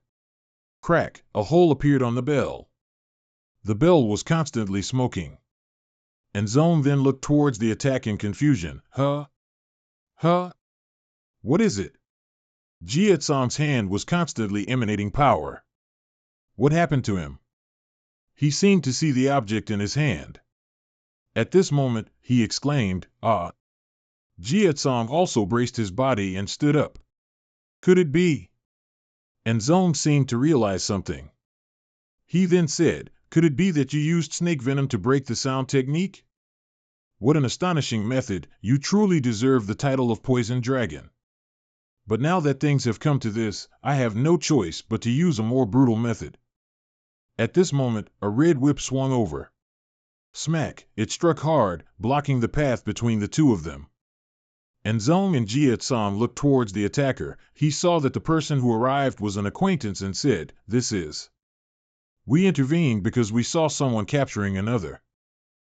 Crack, a hole appeared on the bell. The bell was constantly smoking. Zong then looked towards the attack in confusion. Huh? What is it? Jie Tsong's hand was constantly emanating power. What happened to him? He seemed to see the object in his hand. At this moment, he exclaimed, "Ah!" Jie Tsong also braced his body and stood up. Could it be? Zong seemed to realize something. He then said, "Could it be that you used snake venom to break the sound technique? What an astonishing method, you truly deserve the title of Poison Dragon. But now that things have come to this, I have no choice but to use a more brutal method." At this moment, a red whip swung over. Smack, it struck hard, blocking the path between the two of them. Zong and Jie Tsong looked towards the attacker. He saw that the person who arrived was an acquaintance and said, "This is." We intervened because we saw someone capturing another.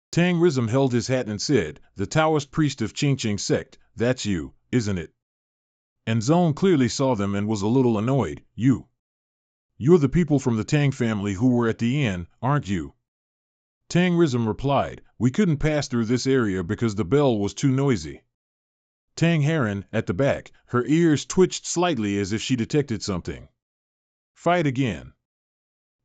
Tang Rizm held his hat and said, "The Taoist priest of Qingqing sect, that's you, isn't it?" Zong clearly saw them and was a little annoyed. You're the people from the Tang family who were at the inn, aren't you? Tang Rizm replied, "We couldn't pass through this area because the bell was too noisy." Tang Heron, at the back, her ears twitched slightly as if she detected something. Fight again.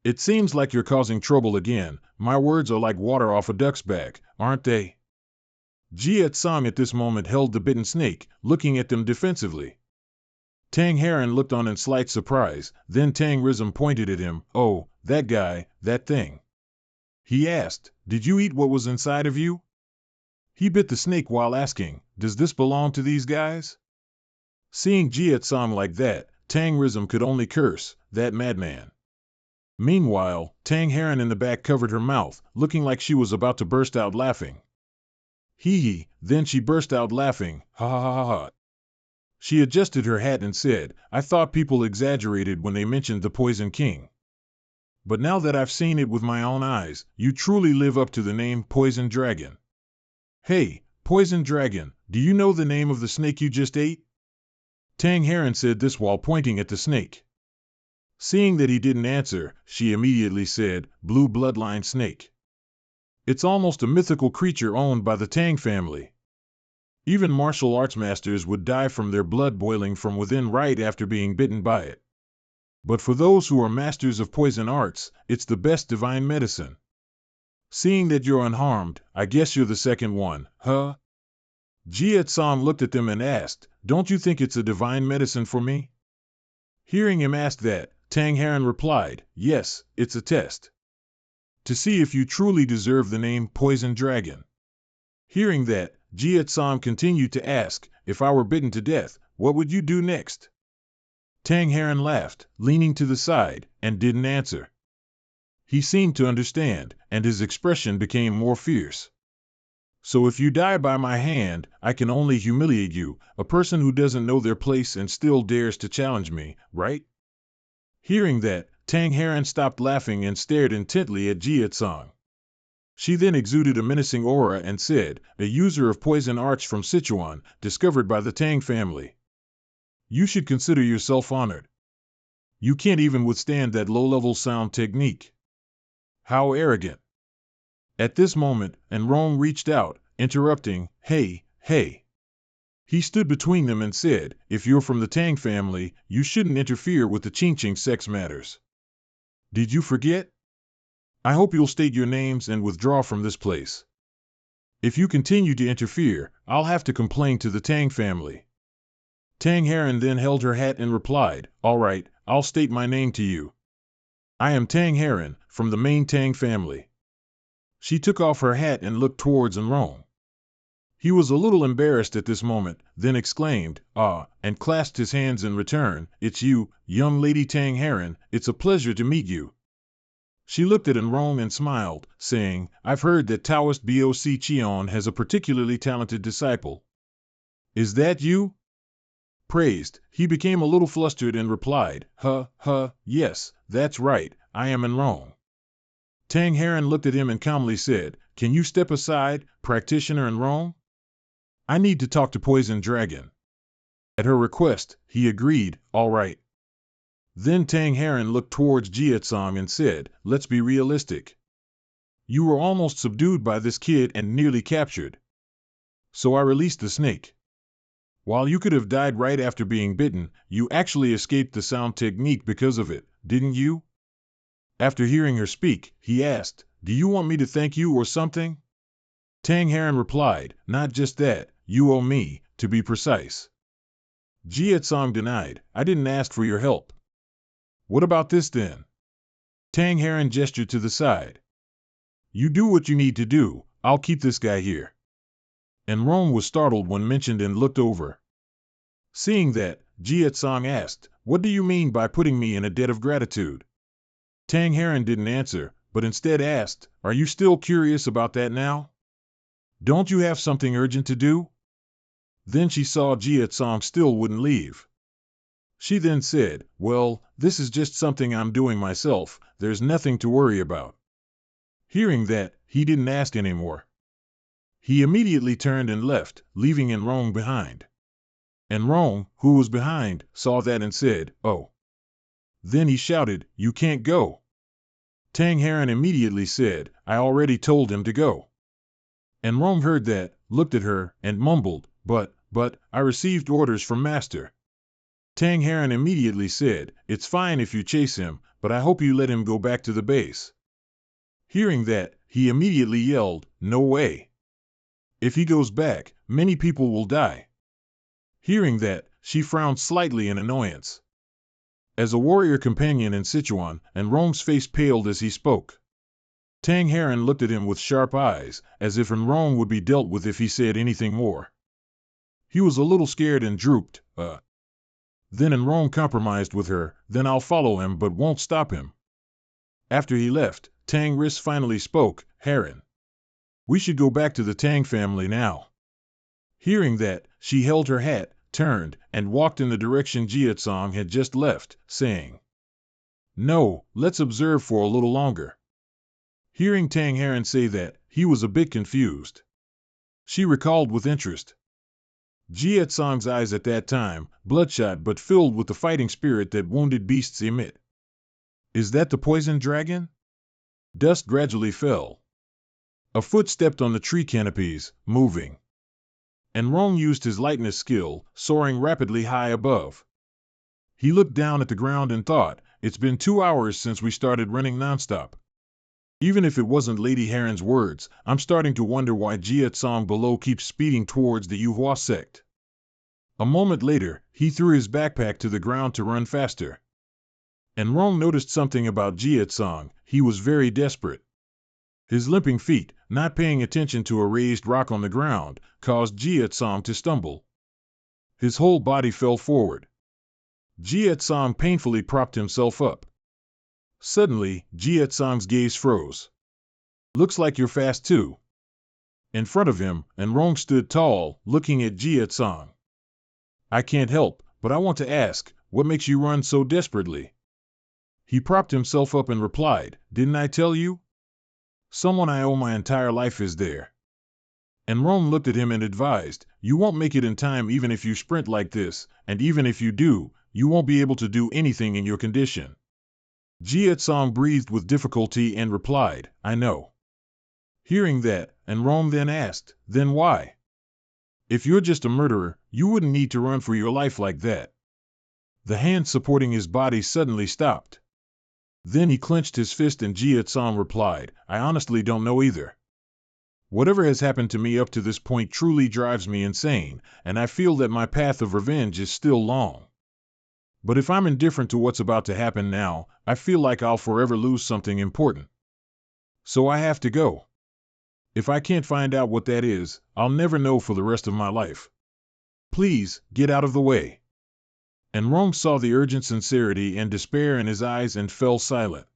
It seems like you're causing trouble again. My words are like water off a duck's back, aren't they? Jie Tsong at this moment held the bitten snake, looking at them defensively. Tang Heron looked on in slight surprise, then Tang Rizm pointed at him. "Oh, that guy, that thing." He asked, "Did you eat what was inside of you?" He bit the snake while asking, "Does this belong to these guys?" Seeing Jie Tsong like that, Tang Rizm could only curse, "That madman." Meanwhile, Tang Heron in the back covered her mouth, looking like she was about to burst out laughing. Hee, then she burst out laughing, "Ha ha ha ha." She adjusted her hat and said, "I thought people exaggerated when they mentioned the Poison King. But now that I've seen it with my own eyes, you truly live up to the name Poison Dragon. Hey, Poison Dragon, do you know the name of the snake you just ate?" Tang Heron said this while pointing at the snake. Seeing that he didn't answer, she immediately said, "Blue bloodline snake. It's almost a mythical creature owned by the Tang family. Even martial arts masters would die from their blood boiling from within right after being bitten by it. But for those who are masters of poison arts, it's the best divine medicine. Seeing that you're unharmed, I guess you're the second one, huh?" Jie Tsong looked at them and asked, "Don't you think it's a divine medicine for me?" Hearing him ask that, Tang Heron replied, "Yes, it's a test. To see if you truly deserve the name Poison Dragon." Hearing that, Jie Tsong continued to ask, "If I were bitten to death, what would you do next?" Tang Heron laughed, leaning to the side, and didn't answer. He seemed to understand, and his expression became more fierce. So if you die by my hand, I can only humiliate you, a person who doesn't know their place and still dares to challenge me, right? Hearing that, Tang Heron stopped laughing and stared intently at Jia Tsang. She then exuded a menacing aura and said, a user of poison arts from Sichuan, discovered by the Tang family. You should consider yourself honored. You can't even withstand that low-level sound technique. How arrogant. At this moment, Enrong reached out, interrupting, hey, hey. He stood between them and said, if you're from the Tang family, you shouldn't interfere with the Qingqing sex matters. Did you forget? I hope you'll state your names and withdraw from this place. If you continue to interfere, I'll have to complain to the Tang family. Tang Heron then held her hat and replied, all right, I'll state my name to you. I am Tang Heron, from the main Tang family. She took off her hat and looked towards Enrong. He was a little embarrassed at this moment, then exclaimed, ah, and clasped his hands in return, it's you, young lady Tang Heron, it's a pleasure to meet you. She looked at Enrong and smiled, saying, I've heard that Taoist Boc Chion has a particularly talented disciple. Is that you? Praised, he became a little flustered and replied, yes, that's right, I am Enrong. Tang Heron looked at him and calmly said, can you step aside, practitioner Enrong? I need to talk to Poison Dragon. At her request, he agreed, all right. Then Tang Heron looked towards Jia Tsang and said, let's be realistic. You were almost subdued by this kid and nearly captured. So I released the snake. While you could have died right after being bitten, you actually escaped the sound technique because of it, didn't you? After hearing her speak, he asked, do you want me to thank you or something? Tang Heron replied, not just that, you owe me, to be precise. Jia Tsang denied, I didn't ask for your help. What about this then? Tang Heron gestured to the side. You do what you need to do, I'll keep this guy here. Enrong was startled when mentioned and looked over. Seeing that, Jia Tsang asked, what do you mean by putting me in a debt of gratitude? Tang Heron didn't answer, but instead asked, are you still curious about that now? Don't you have something urgent to do? Then she saw Jia Tsang still wouldn't leave. She then said, well, this is just something I'm doing myself, there's nothing to worry about. Hearing that, he didn't ask anymore. He immediately turned and left, leaving Enrong behind. Enrong, who was behind, saw that and said, oh. Then he shouted, you can't go. Tang Heron immediately said, I already told him to go. Enrong heard that, looked at her, and mumbled, but, I received orders from Master. Tang Heron immediately said, it's fine if you chase him, but I hope you let him go back to the base. Hearing that, he immediately yelled, no way. If he goes back, many people will die. Hearing that, she frowned slightly in annoyance. As a warrior companion in Sichuan, Enrong's face paled as he spoke. Tang Heron looked at him with sharp eyes, as if Enrong would be dealt with if he said anything more. He was a little scared and drooped, Then Enrong compromised with her, then I'll follow him but won't stop him. After he left, Tang Ris finally spoke, Heron. We should go back to the Tang family now. Hearing that, she held her hat, turned, and walked in the direction Jia Tsang had just left, saying, no, let's observe for a little longer. Hearing Tang Heron say that, he was a bit confused. She recalled with interest. Jia Tsang's eyes at that time, bloodshot but filled with the fighting spirit that wounded beasts emit. Is that the poison dragon? Dust gradually fell. A foot stepped on the tree canopies, moving. Enrong used his lightness skill, soaring rapidly high above. He looked down at the ground and thought, it's been 2 hours since we started running nonstop. Even if it wasn't Lady Heron's words, I'm starting to wonder why Jia Tsang below keeps speeding towards the Yuhua sect. A moment later, he threw his backpack to the ground to run faster. Enrong noticed something about Jia Tsang, he was very desperate. His limping feet, not paying attention to a raised rock on the ground, caused Jia Tsang to stumble. His whole body fell forward. Jia Tsang painfully propped himself up. Suddenly, Jia Tsang's gaze froze. Looks like you're fast too. In front of him, and Rong stood tall, looking at Jie Song. I can't help, but I want to ask, what makes you run so desperately? He propped himself up and replied, didn't I tell you? Someone I owe my entire life is there. And Rome looked at him and advised, you won't make it in time even if you sprint like this, and even if you do, you won't be able to do anything in your condition. Jie Song breathed with difficulty and replied, I know. Hearing that, and Rome then asked, then why? If you're just a murderer, you wouldn't need to run for your life like that. The hand supporting his body suddenly stopped. Then he clenched his fist and Jie Song replied, I honestly don't know either. Whatever has happened to me up to this point truly drives me insane, and I feel that my path of revenge is still long. But if I'm indifferent to what's about to happen now, I feel like I'll forever lose something important. So I have to go. If I can't find out what that is, I'll never know for the rest of my life. Please, get out of the way. And Rome saw the urgent sincerity and despair in his eyes and fell silent.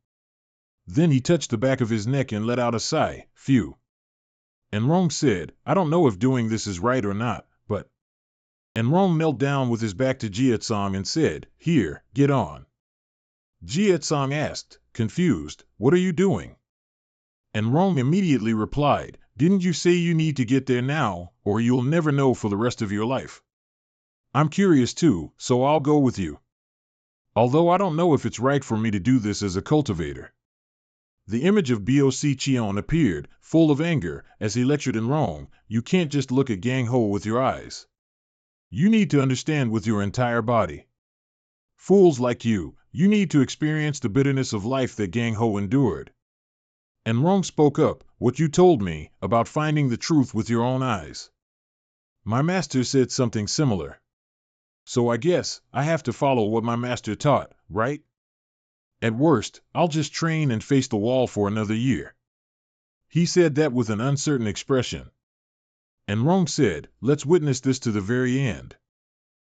Then he touched the back of his neck and let out a sigh, phew. And Rome said, I don't know if doing this is right or not, but... And Rome knelt down with his back to Jie Song and said, here, get on. Jie Song asked, confused, what are you doing? And Rome immediately replied, didn't you say you need to get there now, or you'll never know for the rest of your life? I'm curious too, so I'll go with you. Although I don't know if it's right for me to do this as a cultivator. The image of Boc Chion appeared, full of anger, as he lectured in Rome, you can't just look at Gang Ho with your eyes. You need to understand with your entire body. Fools like you need to experience the bitterness of life that Gang Ho endured. And Rome spoke up, what you told me, about finding the truth with your own eyes. My master said something similar. So I guess I have to follow what my master taught, right? At worst, I'll just train and face the wall for another year. He said that with an uncertain expression. And Rome said, let's witness this to the very end.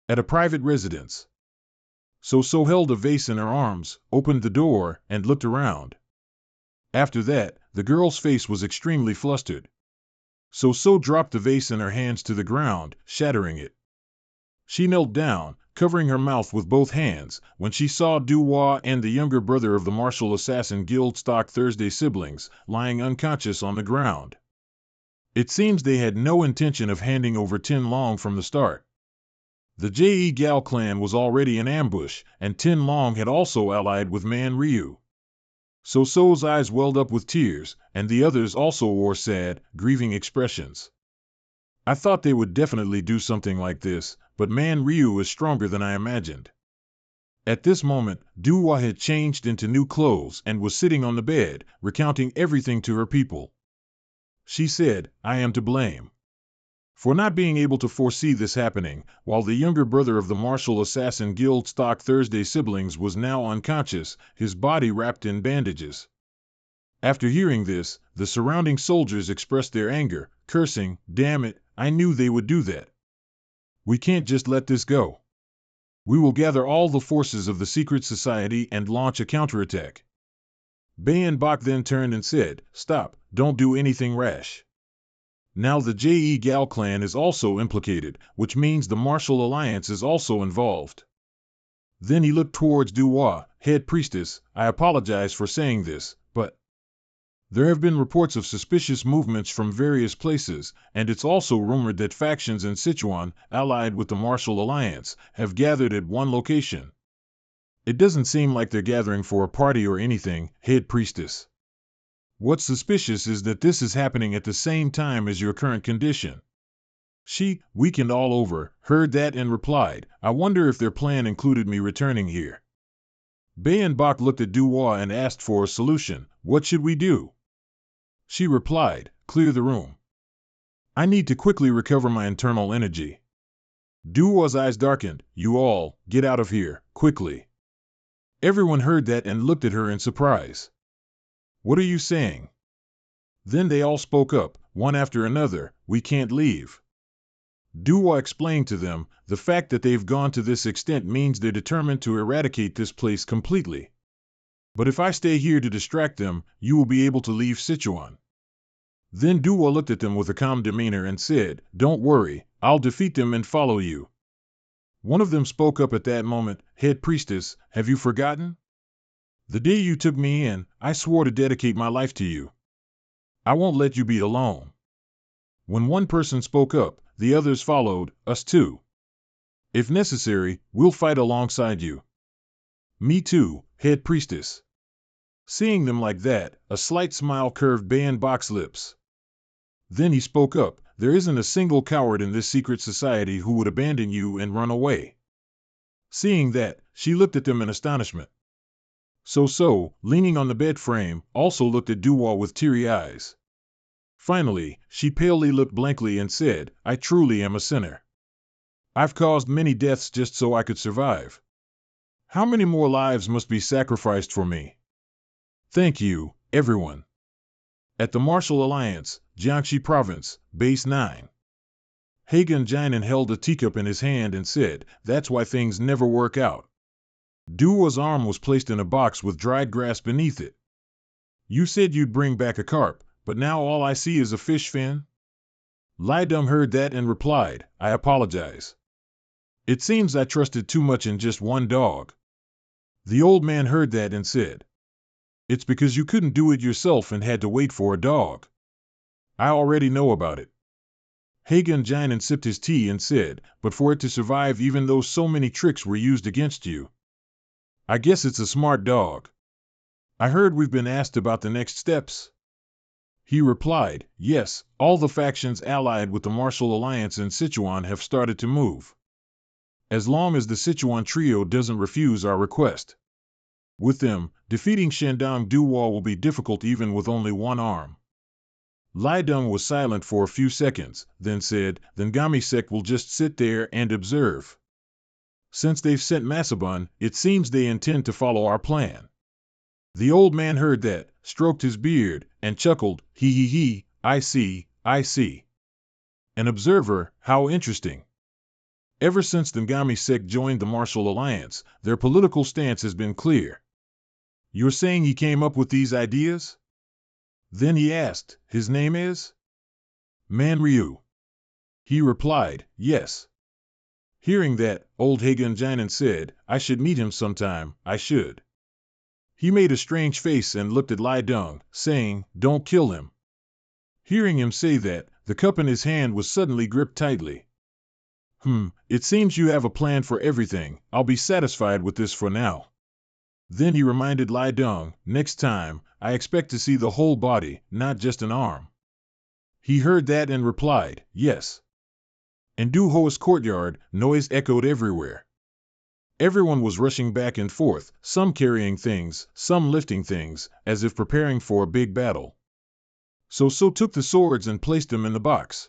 At a private residence. So held a vase in her arms, opened the door, and looked around. After that, the girl's face was extremely flustered. So dropped the vase in her hands to the ground, shattering it. She knelt down, covering her mouth with both hands, when she saw Duhua and the younger brother of the Martial Assassin Guild Stock Thursday siblings, lying unconscious on the ground. It seems they had no intention of handing over Tin Long from the start. The Je Gao clan was already in ambush, and Tin Long had also allied with Man Ryu. So's eyes welled up with tears, and the others also wore sad, grieving expressions. I thought they would definitely do something like this, but Man Ryu is stronger than I imagined. At this moment, Duhua had changed into new clothes and was sitting on the bed, recounting everything to her people. She said, I am to blame for not being able to foresee this happening, while the younger brother of the Martial Assassin Guild Stock Thursday siblings was now unconscious, his body wrapped in bandages. After hearing this, the surrounding soldiers expressed their anger, cursing, damn it, I knew they would do that. We can't just let this go. We will gather all the forces of the secret society and launch a counterattack. Bayan Bak then turned and said, stop, don't do anything rash. Now the Je Gao clan is also implicated, which means the Martial Alliance is also involved. Then he looked towards Duhua, head priestess, I apologize for saying this, but there have been reports of suspicious movements from various places, and it's also rumored that factions in Sichuan, allied with the Martial Alliance, have gathered at one location. It doesn't seem like they're gathering for a party or anything, head priestess. What's suspicious is that this is happening at the same time as your current condition. She, weakened all over, heard that and replied, I wonder if their plan included me returning here. Bayan Bak looked at Duhua and asked for a solution, what should we do? She replied, clear the room. I need to quickly recover my internal energy. Duhua's eyes darkened, you all, get out of here, quickly. Everyone heard that and looked at her in surprise. What are you saying? Then they all spoke up, one after another, we can't leave. Duhua explained to them, the fact that they've gone to this extent means they're determined to eradicate this place completely. But if I stay here to distract them, you will be able to leave Sichuan. Then Duo looked at them with a calm demeanor and said, "Don't worry, I'll defeat them and follow you." One of them spoke up at that moment, "Head priestess, have you forgotten? The day you took me in, I swore to dedicate my life to you. I won't let you be alone." When one person spoke up, the others followed, "Us too. If necessary, we'll fight alongside you." "Me too, head priestess." Seeing them like that, a slight smile curved Bayan Bok's lips. Then he spoke up, "There isn't a single coward in this secret society who would abandon you and run away." Seeing that, she looked at them in astonishment. So, leaning on the bed frame, also looked at Duo with teary eyes. Finally, she palely looked blankly and said, "I truly am a sinner. I've caused many deaths just so I could survive. How many more lives must be sacrificed for me? Thank you, everyone." At the Martial Alliance, Jiangxi Province, Base 9. Hagen Jinan held a teacup in his hand and said, "That's why things never work out." Duo's arm was placed in a box with dried grass beneath it. "You said you'd bring back a carp, but now all I see is a fish fin?" Lai Deng heard that and replied, "I apologize. It seems I trusted too much in just one dog." The old man heard that and said, "It's because you couldn't do it yourself and had to wait for a dog. I already know about it." Hagen Jinan sipped his tea and said, "But for it to survive even though so many tricks were used against you, I guess it's a smart dog. I heard we've been asked about the next steps." He replied, "Yes, all the factions allied with the Martial Alliance in Sichuan have started to move. As long as the Sichuan trio doesn't refuse our request. With them, defeating Shandong Duo will be difficult even with only one arm." Lai Deng was silent for a few seconds, then said, "Then Gami Sek will just sit there and observe. Since they've sent Masabun, it seems they intend to follow our plan." The old man heard that, stroked his beard, and chuckled, "He, I see, I see. An observer, how interesting." Ever since the Ngami Sek joined the Martial Alliance, their political stance has been clear. "You're saying he came up with these ideas?" Then he asked, "His name is?" "Man Ryu." He replied, "Yes." Hearing that, old Hagen Jinan said, "I should meet him sometime, I should." He made a strange face and looked at Lai Deng, saying, "Don't kill him." Hearing him say that, the cup in his hand was suddenly gripped tightly. It seems you have a plan for everything. I'll be satisfied with this for now." Then he reminded Lai Deng, "Next time, I expect to see the whole body, not just an arm." He heard that and replied, "Yes." In Du Ho's courtyard, noise echoed everywhere. Everyone was rushing back and forth, some carrying things, some lifting things, as if preparing for a big battle. So took the swords and placed them in the box.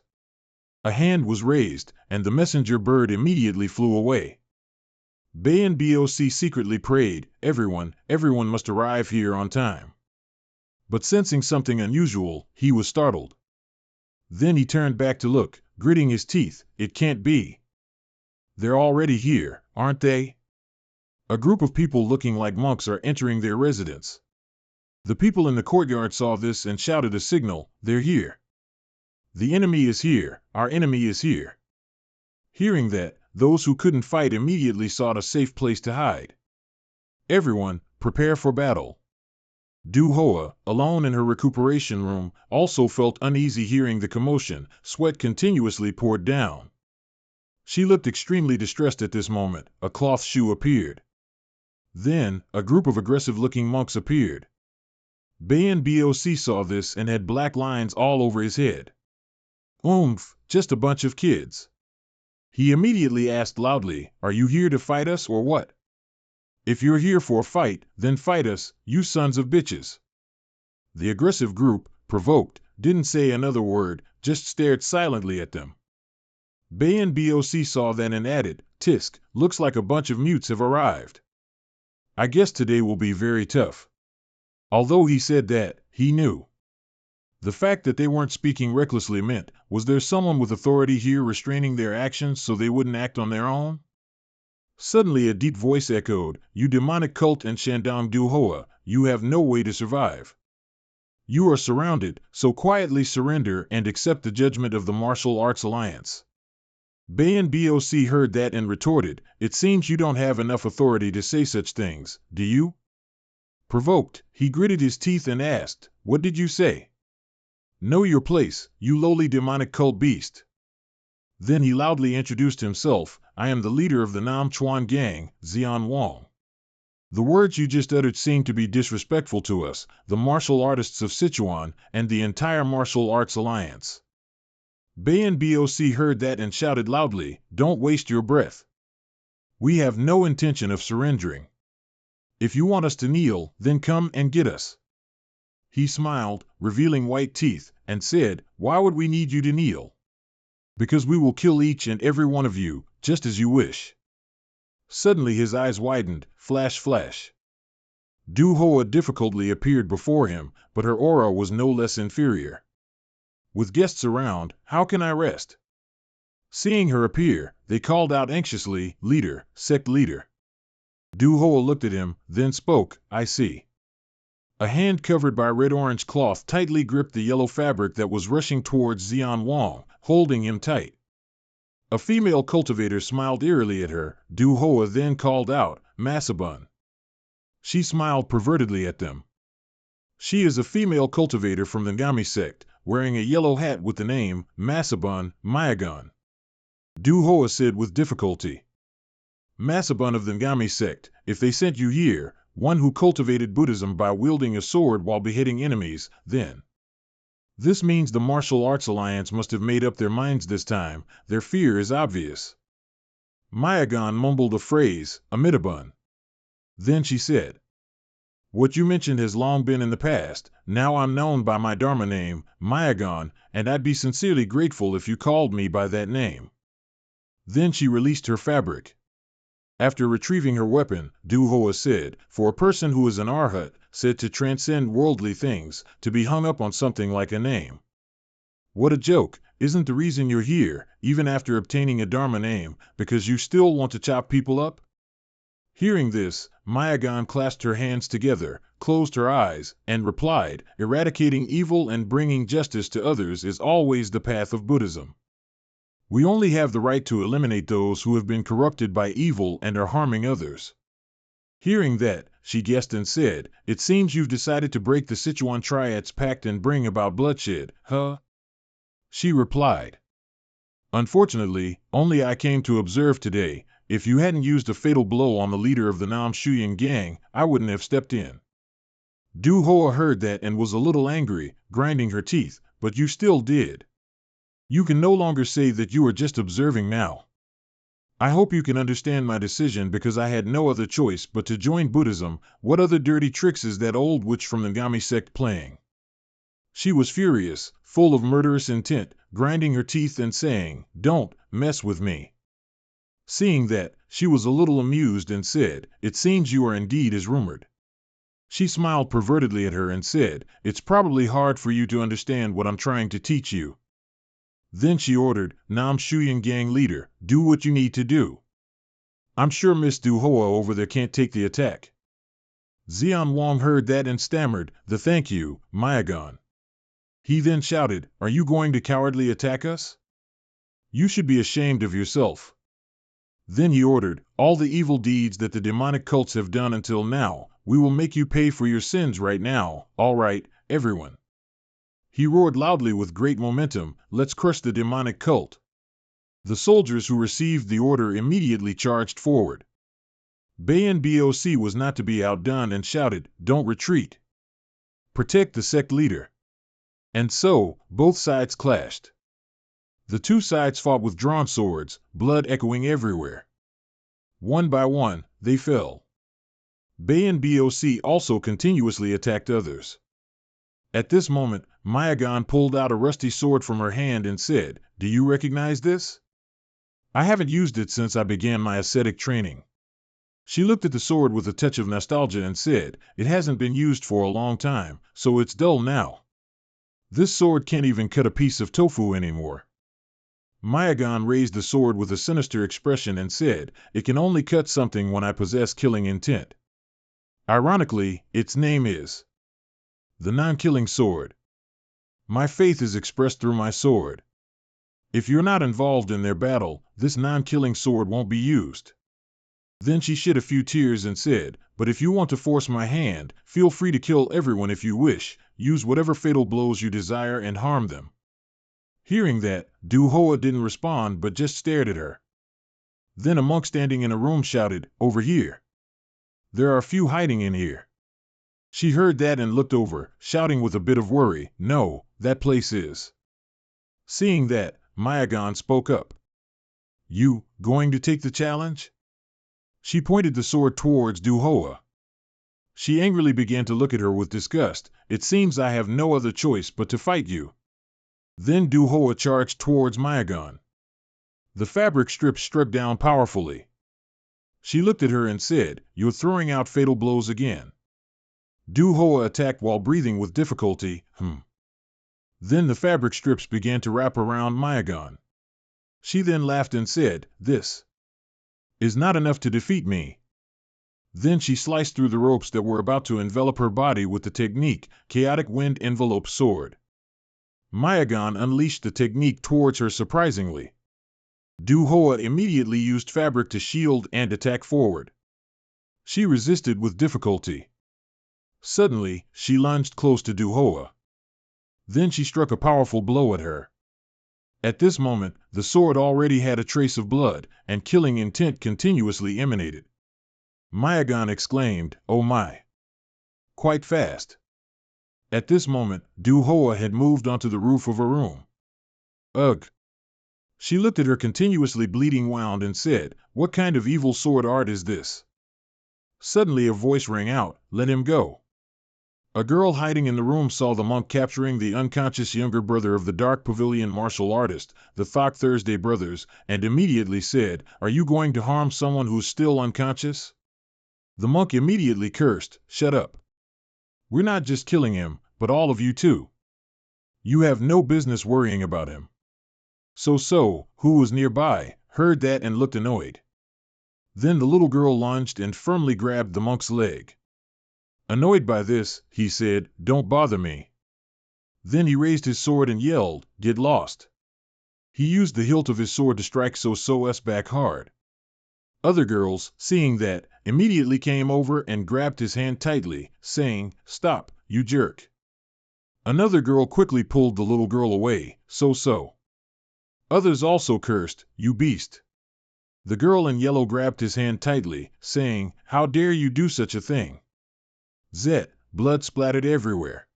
A hand was raised, and the messenger bird immediately flew away. Bayan Boc secretly prayed, everyone must arrive here on time." But sensing something unusual, he was startled. Then he turned back to look, gritting his teeth, "It can't be. They're already here, aren't they?" A group of people looking like monks are entering their residence. The people in the courtyard saw this and shouted a signal, "They're here. The enemy is here, our enemy is here." Hearing that, those who couldn't fight immediately sought a safe place to hide. "Everyone, prepare for battle." Du Hoa, alone in her recuperation room, also felt uneasy hearing the commotion. Sweat continuously poured down. She looked extremely distressed at this moment. A cloth shoe appeared. Then, a group of aggressive-looking monks appeared. Bayan Boc saw this and had black lines all over his head. Just a bunch of kids." He immediately asked loudly, "Are you here to fight us or what? If you're here for a fight, then fight us, you sons of bitches." The aggressive group, provoked, didn't say another word, just stared silently at them. Bayan Boc saw that and added, "Tisk, looks like a bunch of mutes have arrived. I guess today will be very tough." Although he said that, he knew. The fact that they weren't speaking recklessly meant, was there someone with authority here restraining their actions so they wouldn't act on their own? Suddenly a deep voice echoed, "You demonic cult and Shandong Du Hoa, you have no way to survive. You are surrounded, so quietly surrender and accept the judgment of the Martial Arts Alliance. Bayan Boc heard that and retorted, it seems you don't have enough authority to say such things, do you? Provoked, he gritted his teeth and asked, what did you say? Know your place, you lowly demonic cult beast. Then he loudly introduced himself, I am the leader of the Nam Chuan gang, Xian Wang. The words you just uttered seem to be disrespectful to us, the martial artists of Sichuan, and the entire Martial Arts Alliance. Bayan Boc heard that and shouted loudly, don't waste your breath. We have no intention of surrendering. If you want us to kneel, then come and get us. He smiled, revealing white teeth, and said, why would we need you to kneel? Because we will kill each and every one of you, just as you wish. Suddenly his eyes widened, flash flash. Du Hoa difficultly appeared before him, but her aura was no less inferior. With guests around, how can I rest? Seeing her appear, they called out anxiously, leader, sect leader. Du Hoa looked at him, then spoke, I see. A hand covered by red-orange cloth tightly gripped the yellow fabric that was rushing towards Xian Wang, holding him tight. A female cultivator smiled eerily at her. Du Hoa then called out, Masabun. She smiled pervertedly at them. She is a female cultivator from the Ngami sect, wearing a yellow hat with the name, Masabun, Mayagon. Du Hoa said with difficulty. Masabun of the Ngami sect, if they sent you here, one who cultivated Buddhism by wielding a sword while beheading enemies, then. This means the Martial Arts Alliance must have made up their minds this time, their fear is obvious. Mayagon mumbled a phrase, Amitabun. Then she said, what you mentioned has long been in the past, now I'm known by my Dharma name, Mayagon, and I'd be sincerely grateful if you called me by that name. Then she released her fabric. After retrieving her weapon, Du Hoa said, for a person who is an arhat, said to transcend worldly things, to be hung up on something like a name. What a joke, isn't the reason you're here, even after obtaining a Dharma name, because you still want to chop people up? Hearing this, Mayagon clasped her hands together, closed her eyes, and replied, eradicating evil and bringing justice to others is always the path of Buddhism. We only have the right to eliminate those who have been corrupted by evil and are harming others. Hearing that, she guessed and said, it seems you've decided to break the Sichuan Triad's pact and bring about bloodshed, huh? She replied. Unfortunately, only I came to observe today. If you hadn't used a fatal blow on the leader of the Nam Shuyan gang, I wouldn't have stepped in. Du Hoa heard that and was a little angry, grinding her teeth, but you still did. You can no longer say that you are just observing now. I hope you can understand my decision because I had no other choice but to join Buddhism. What other dirty tricks is that old witch from the Ngami sect playing? She was furious, full of murderous intent, grinding her teeth and saying, don't mess with me. Seeing that, she was a little amused and said, it seems you are indeed as rumored. She smiled pervertedly at her and said, it's probably hard for you to understand what I'm trying to teach you. Then she ordered, Nam Shuyan gang leader, do what you need to do. I'm sure Miss Du Hoa over there can't take the attack. Xian Wang heard that and stammered, the thank you, Mayagon. He then shouted, are you going to cowardly attack us? You should be ashamed of yourself. Then he ordered, all the evil deeds that the demonic cults have done until now, we will make you pay for your sins right now, all right, everyone. He roared loudly with great momentum, let's crush the demonic cult. The soldiers who received the order immediately charged forward. Bayan Boc was not to be outdone and shouted, don't retreat. Protect the sect leader. And so, both sides clashed. The two sides fought with drawn swords, blood echoing everywhere. One by one, they fell. Bayan Boc also continuously attacked others. At this moment, Mayagon pulled out a rusty sword from her hand and said, do you recognize this? I haven't used it since I began my ascetic training. She looked at the sword with a touch of nostalgia and said, it hasn't been used for a long time, so it's dull now. This sword can't even cut a piece of tofu anymore. Mayagon raised the sword with a sinister expression and said, it can only cut something when I possess killing intent. Ironically, its name is. The non-killing sword. My faith is expressed through my sword. If you're not involved in their battle, this non-killing sword won't be used. Then she shed a few tears and said, but if you want to force my hand, feel free to kill everyone if you wish, use whatever fatal blows you desire and harm them. Hearing that, Du-Hoa didn't respond but just stared at her. Then a monk standing in a room shouted, over here. There are a few hiding in here. She heard that and looked over, shouting with a bit of worry, no, that place is. Seeing that, Mayagan spoke up. You, going to take the challenge? She pointed the sword towards Du-Hoa. She angrily began to look at her with disgust. It seems I have no other choice but to fight you. Then Du-Hoa charged towards Mayagan. The fabric strip struck down powerfully. She looked at her and said, you're throwing out fatal blows again. Du-Hoa attacked while breathing with difficulty, Then the fabric strips began to wrap around Mayagan. She then laughed and said, this is not enough to defeat me. Then she sliced through the ropes that were about to envelop her body with the technique, Chaotic Wind Envelope Sword. Mayagan unleashed the technique towards her surprisingly. Du-Hoa immediately used fabric to shield and attack forward. She resisted with difficulty. Suddenly, she lunged close to Du-Hoa. Then she struck a powerful blow at her. At this moment, the sword already had a trace of blood, and killing intent continuously emanated. Mayagan exclaimed, oh my! Quite fast. At this moment, Du-Hoa had moved onto the roof of a room. Ugh! She looked at her continuously bleeding wound and said, what kind of evil sword art is this? Suddenly a voice rang out, let him go. A girl hiding in the room saw the monk capturing the unconscious younger brother of the Dark Pavilion martial artist, the Thok Thursday brothers, and immediately said, are you going to harm someone who's still unconscious? The monk immediately cursed, shut up. We're not just killing him, but all of you too. You have no business worrying about him. So, who was nearby, heard that and looked annoyed. Then the little girl lunged and firmly grabbed the monk's leg. Annoyed by this, he said, don't bother me. Then he raised his sword and yelled, get lost. He used the hilt of his sword to strike So-So's back hard. Other girls, seeing that, immediately came over and grabbed his hand tightly, saying, stop, you jerk. Another girl quickly pulled the little girl away, So. Others also cursed, you beast. The girl in yellow grabbed his hand tightly, saying, how dare you do such a thing? Zet, blood splattered everywhere.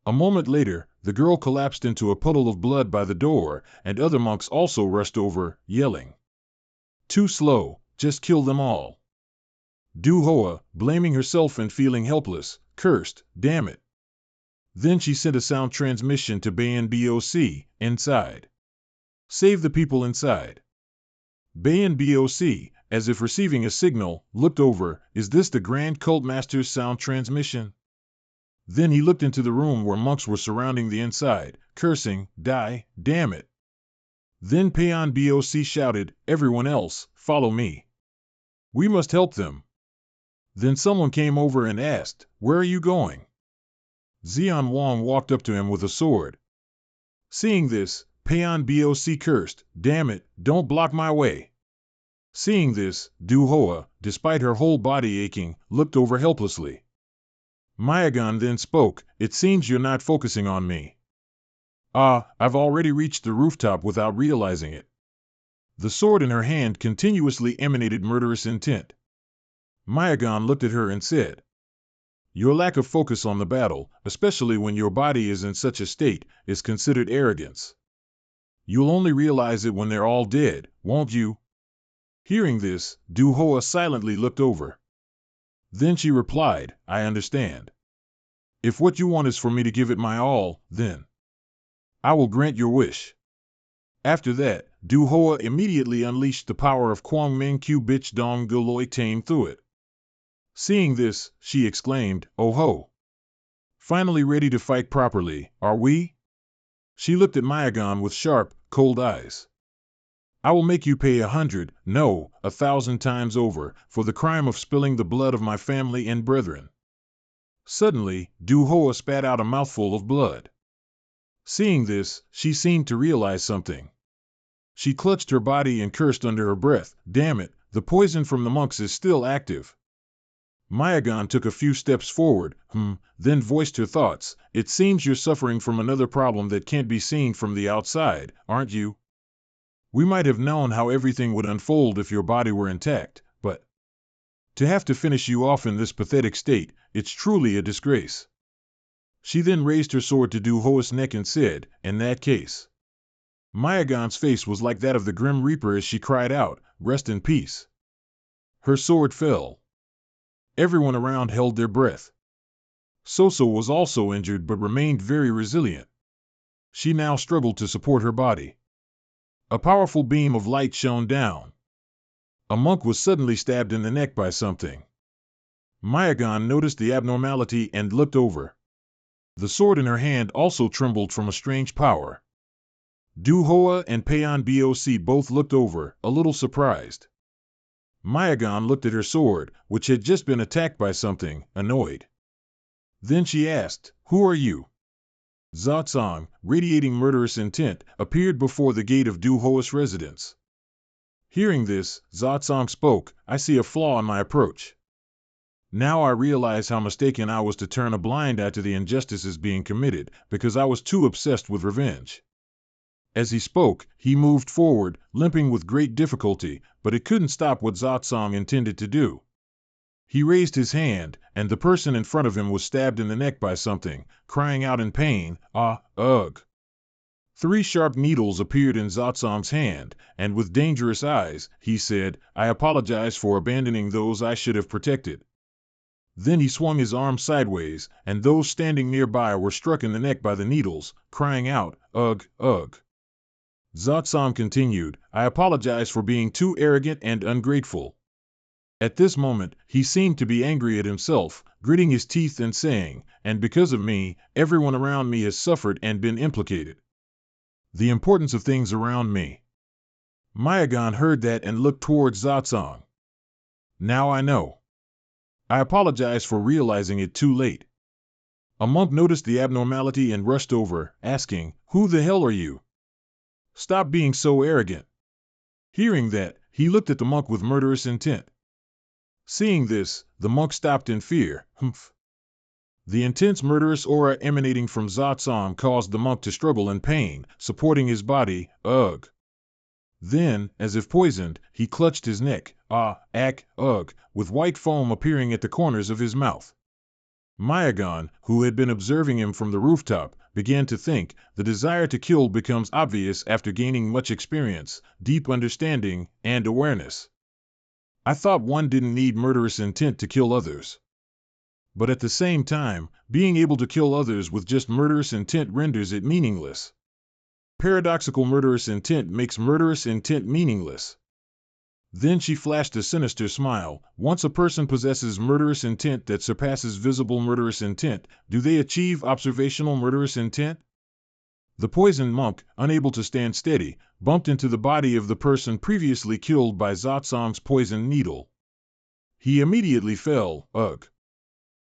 A moment later, the girl collapsed into a puddle of blood by the door, and other monks also rushed over, yelling. Too slow, just kill them all. Du-Hoa, blaming herself and feeling helpless, cursed, damn it. Then she sent a sound transmission to Bayan-Boc, inside. Save the people inside. Bayan-Boc, as if receiving a signal, looked over, is this the Grand Cult Master's sound transmission? Then he looked into the room where monks were surrounding the inside, cursing, die, damn it. Then Bayan-Boc shouted, everyone else, follow me. We must help them. Then someone came over and asked, where are you going? Xian Wang walked up to him with a sword. Seeing this, Bayan-Boc cursed, damn it, don't block my way. Seeing this, Du-Hoa, despite her whole body aching, looked over helplessly. Mayagan then spoke, it seems you're not focusing on me. I've already reached the rooftop without realizing it. The sword in her hand continuously emanated murderous intent. Mayagan looked at her and said, your lack of focus on the battle, especially when your body is in such a state, is considered arrogance. You'll only realize it when they're all dead, won't you? Hearing this, Du-Hoa silently looked over. Then she replied, I understand. If what you want is for me to give it my all, then I will grant your wish. After that, Du-Hoa immediately unleashed the power of Quang Ming Q Bitch Dong Goloi Tane through it. Seeing this, she exclaimed, oh ho! Finally ready to fight properly, are we? She looked at Mayagan with sharp, cold eyes. I will make you pay 100, no, 1,000 times over, for the crime of spilling the blood of my family and brethren. Suddenly, Du Hoa spat out a mouthful of blood. Seeing this, she seemed to realize something. She clutched her body and cursed under her breath, "Damn it, the poison from the monks is still active." Mayagan took a few steps forward, then voiced her thoughts. "It seems you're suffering from another problem that can't be seen from the outside, aren't you? We might have known how everything would unfold if your body were intact, but to have to finish you off in this pathetic state, it's truly a disgrace." She then raised her sword to Du Hoa's neck and said, "In that case." Mayagan's face was like that of the Grim Reaper as she cried out, "Rest in peace." Her sword fell. Everyone around held their breath. Soso was also injured but remained very resilient. She now struggled to support her body. A powerful beam of light shone down. A monk was suddenly stabbed in the neck by something. Mayagan noticed the abnormality and looked over. The sword in her hand also trembled from a strange power. Du Hoa and Payan Boc both looked over, a little surprised. Mayagan looked at her sword, which had just been attacked by something, annoyed. Then she asked, "Who are you?" Zatsang, radiating murderous intent, appeared before the gate of Du Hoa's residence. Hearing this, Zatsang spoke, "I see a flaw in my approach. Now I realize how mistaken I was to turn a blind eye to the injustices being committed, because I was too obsessed with revenge." As he spoke, he moved forward, limping with great difficulty, but it couldn't stop what Zatsang intended to do. He raised his hand, and the person in front of him was stabbed in the neck by something, crying out in pain, "Ah, ugh." 3 sharp needles appeared in Zatsang's hand, and with dangerous eyes, he said, "I apologize for abandoning those I should have protected." Then he swung his arm sideways, and those standing nearby were struck in the neck by the needles, crying out, "Ugh, ugh." Zatsang continued, "I apologize for being too arrogant and ungrateful." At this moment, he seemed to be angry at himself, gritting his teeth and saying, "And because of me, everyone around me has suffered and been implicated. The importance of things around me." Mayagan heard that and looked towards Zatsang. "Now I know. I apologize for realizing it too late." A monk noticed the abnormality and rushed over, asking, "Who the hell are you? Stop being so arrogant." Hearing that, he looked at the monk with murderous intent. Seeing this, the monk stopped in fear. Humph. The intense murderous aura emanating from Zatsang caused the monk to struggle in pain, supporting his body, "Ugh." Then, as if poisoned, he clutched his neck, "Ah, ack, ugh," with white foam appearing at the corners of his mouth. Mayagan, who had been observing him from the rooftop, began to think. The desire to kill becomes obvious after gaining much experience, deep understanding, and awareness. I thought one didn't need murderous intent to kill others. But at the same time, being able to kill others with just murderous intent renders it meaningless. Paradoxical murderous intent makes murderous intent meaningless. Then she flashed a sinister smile. Once a person possesses murderous intent that surpasses visible murderous intent, do they achieve observational murderous intent? The poisoned monk, unable to stand steady, bumped into the body of the person previously killed by Zatsang's poisoned needle. He immediately fell, ugh.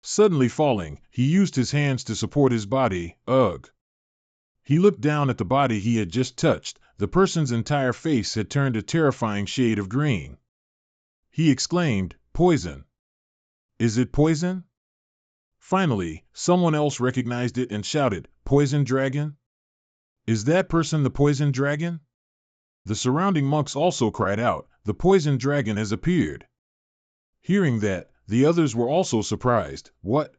Suddenly falling, he used his hands to support his body, ugh. He looked down at the body he had just touched. The person's entire face had turned a terrifying shade of green. He exclaimed, "Poison! Is it poison?" Finally, someone else recognized it and shouted, "Poison dragon? Is that person the poison dragon?" The surrounding monks also cried out, "The poison dragon has appeared." Hearing that, the others were also surprised. "What?"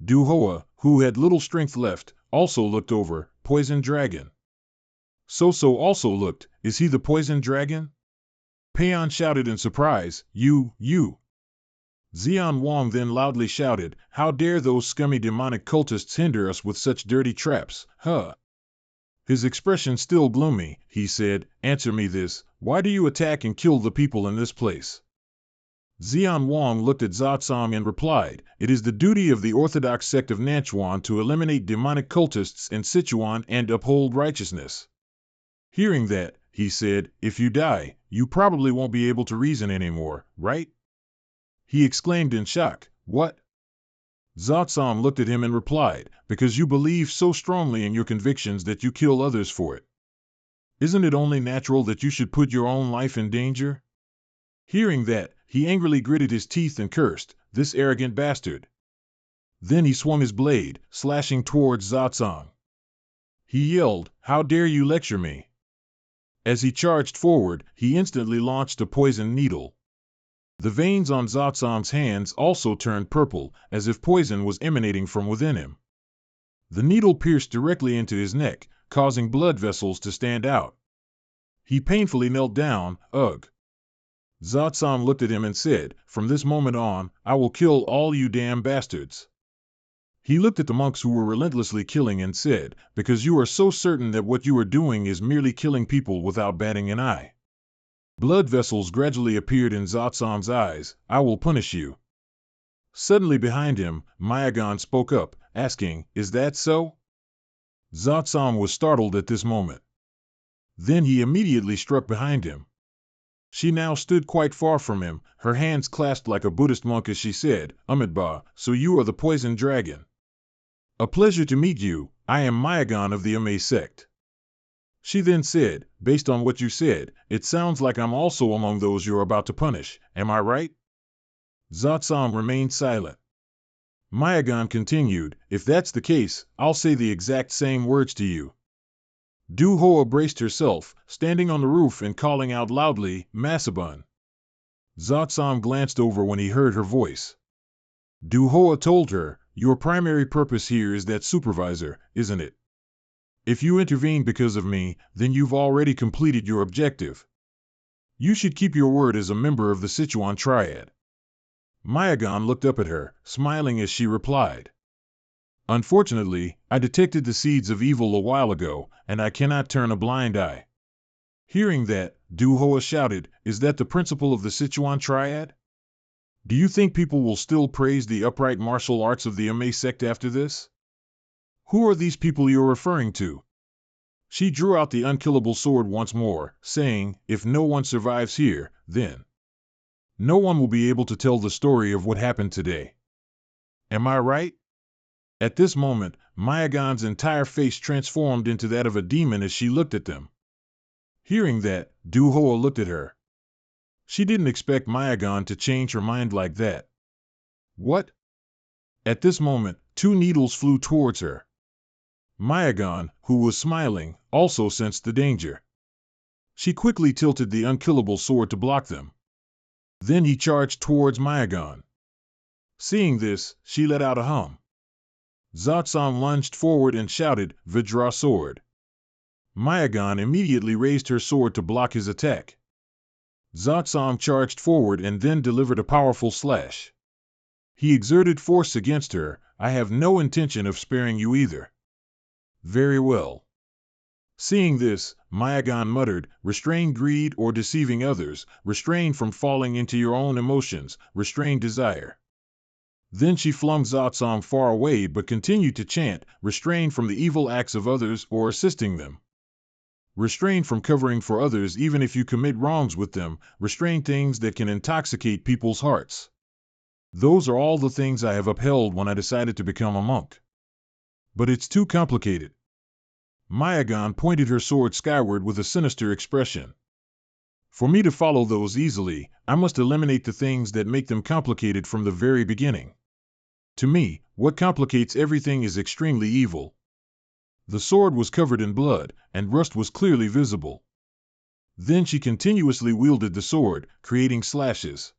Du Hoa, who had little strength left, also looked over, "Poison dragon." Soso also looked, "Is he the poison dragon?" Payan shouted in surprise, You. Xian Wang then loudly shouted, "How dare those scummy demonic cultists hinder us with such dirty traps, huh?" His expression still gloomy, he said, "Answer me this, why do you attack and kill the people in this place?" Xian Wang looked at Zatsang and replied, "It is the duty of the orthodox sect of Nanchuan to eliminate demonic cultists in Sichuan and uphold righteousness." Hearing that, he said, "If you die, you probably won't be able to reason anymore, right?" He exclaimed in shock, "What?" Zotsam looked at him and replied, because you believe so strongly in your convictions that you kill others for it. Isn't it only natural that you should put your own life in danger? Hearing that, he angrily gritted his teeth and cursed, this arrogant bastard. Then he swung his blade, slashing towards Zotsam. He yelled, how dare you lecture me? As he charged forward, he instantly launched a poisoned needle. The veins on Zotsam's hands also turned purple, as if poison was emanating from within him. The needle pierced directly into his neck, causing blood vessels to stand out. He painfully knelt down. Ugh. Zotsam looked at him and said, from this moment on, I will kill all you damn bastards. He looked at the monks who were relentlessly killing and said, because you are so certain that what you are doing is merely killing people without batting an eye. Blood vessels gradually appeared in Zotsam's eyes. I will punish you. Suddenly behind him, Mayagan spoke up, asking, is that so? Zotsam was startled at this moment. Then he immediately struck behind him. She now stood quite far from him, her hands clasped like a Buddhist monk as she said, Amidba, so you are the poisoned dragon. A pleasure to meet you, I am Mayagan of the Ame sect. She then said, based on what you said, it sounds like I'm also among those you're about to punish, am I right? Zotsam remained silent. Mayagan continued, if that's the case, I'll say the exact same words to you. Du-Hoa braced herself, standing on the roof and calling out loudly, Masabun. Zotsam glanced over when he heard her voice. Du-Hoa told her, your primary purpose here is that supervisor, isn't it? If you intervene because of me, then you've already completed your objective. You should keep your word as a member of the Sichuan Triad. Mayagan looked up at her, smiling as she replied. Unfortunately, I detected the seeds of evil a while ago, and I cannot turn a blind eye. Hearing that, Du-Hoa shouted, is that the principle of the Sichuan Triad? Do you think people will still praise the upright martial arts of the Ame sect after this? Who are these people you're referring to? She drew out the unkillable sword once more, saying, if no one survives here, then no one will be able to tell the story of what happened today. Am I right? At this moment, Mayagan's entire face transformed into that of a demon as she looked at them. Hearing that, Du-Hoa looked at her. She didn't expect Mayagan to change her mind like that. What? At this moment, 2 needles flew towards her. Mayagan, who was smiling, also sensed the danger. She quickly tilted the unkillable sword to block them. Then he charged towards Mayagan. Seeing this, she let out a hum. Zotsam lunged forward and shouted, Vajra sword. Mayagan immediately raised her sword to block his attack. Zotsam charged forward and then delivered a powerful slash. He exerted force against her. I have no intention of sparing you either. Very well. Seeing this, Mayagan muttered, restrain greed or deceiving others, restrain from falling into your own emotions, restrain desire. Then she flung Zotsam far away but continued to chant, restrain from the evil acts of others or assisting them. Restrain from covering for others even if you commit wrongs with them, restrain things that can intoxicate people's hearts. Those are all the things I have upheld when I decided to become a monk. But it's too complicated. Mayagan pointed her sword skyward with a sinister expression. For me to follow those easily, I must eliminate the things that make them complicated from the very beginning. To me, what complicates everything is extremely evil. The sword was covered in blood, and rust was clearly visible. Then she continuously wielded the sword, creating slashes.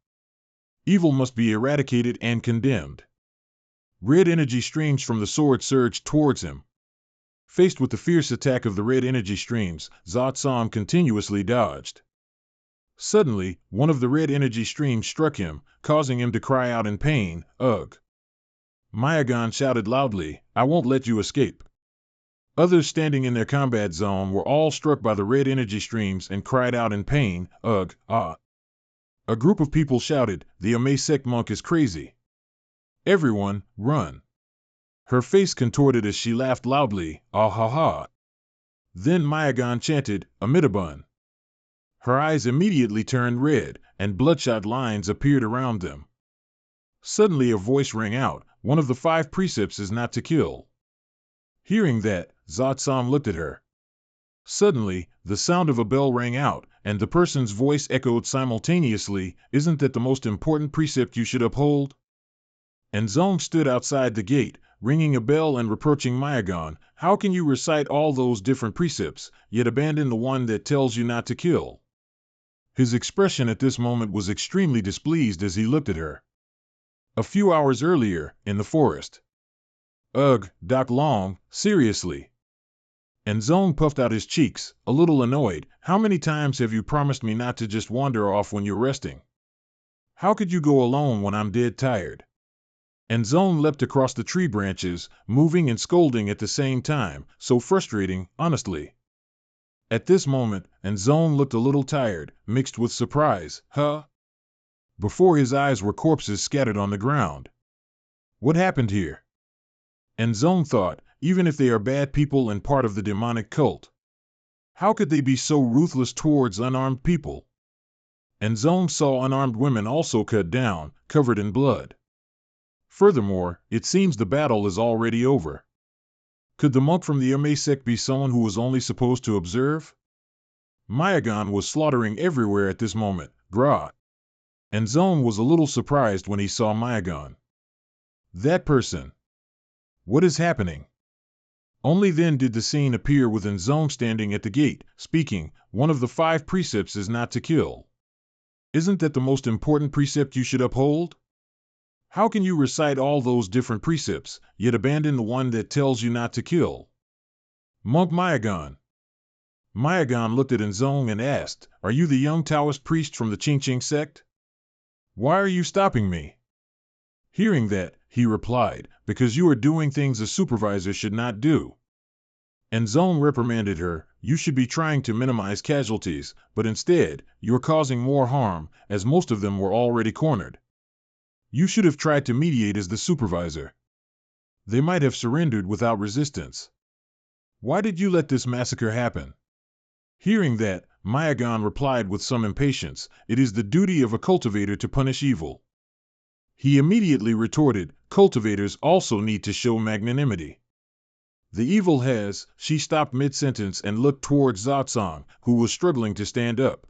Evil must be eradicated and condemned. Red energy streams from the sword surged towards him. Faced with the fierce attack of the red energy streams, Zotsam continuously dodged. Suddenly, one of the red energy streams struck him, causing him to cry out in pain, ugh. Mayagan shouted loudly, I won't let you escape. Others standing in their combat zone were all struck by the red energy streams and cried out in pain, ugh, ah. A group of people shouted, the Ame sect monk is crazy. Everyone, run. Her face contorted as she laughed loudly, ah ha ha. Then Mayagan chanted, Amitabun. Her eyes immediately turned red, and bloodshot lines appeared around them. Suddenly a voice rang out, one of the 5 precepts is not to kill. Hearing that, Zotsam looked at her. Suddenly, the sound of a bell rang out, and the person's voice echoed simultaneously, "Isn't that the most important precept you should uphold?" And Zong stood outside the gate, ringing a bell and reproaching Mayagon, "How can you recite all those different precepts, yet abandon the one that tells you not to kill?" His expression at this moment was extremely displeased as he looked at her. A few hours earlier, in the forest. "Ugh, Doc Long, seriously." And Zong puffed out his cheeks, a little annoyed. "How many times have you promised me not to just wander off when you're resting? How could you go alone when I'm dead tired?" And Zong leapt across the tree branches, moving and scolding at the same time, so frustrating, honestly. At this moment, and Zong looked a little tired, mixed with surprise. "Huh?" Before his eyes were corpses scattered on the ground. What happened here? And Zong thought, even if they are bad people and part of the demonic cult, how could they be so ruthless towards unarmed people? And Zong saw unarmed women also cut down, covered in blood. Furthermore, it seems the battle is already over. Could the monk from the Ame sect be someone who was only supposed to observe? Mayagon was slaughtering everywhere at this moment, grah. And Zong was a little surprised when he saw Mayagon. That person. What is happening? Only then did the scene appear with Zong standing at the gate, speaking, "One of the 5 precepts is not to kill. Isn't that the most important precept you should uphold? How can you recite all those different precepts, yet abandon the one that tells you not to kill?" "Monk Mayagon." Mayagon looked at Zong and asked, "Are you the young Taoist priest from the Qingqing sect? Why are you stopping me?" Hearing that, he replied, "Because you are doing things a supervisor should not do." And Zong reprimanded her, "You should be trying to minimize casualties, but instead, you're causing more harm, as most of them were already cornered. You should have tried to mediate as the supervisor. They might have surrendered without resistance. Why did you let this massacre happen?" Hearing that, Mayagon replied with some impatience, "It is the duty of a cultivator to punish evil." He immediately retorted, "Cultivators also need to show magnanimity. The evil has..." She stopped mid-sentence and looked towards Zotsang, who was struggling to stand up.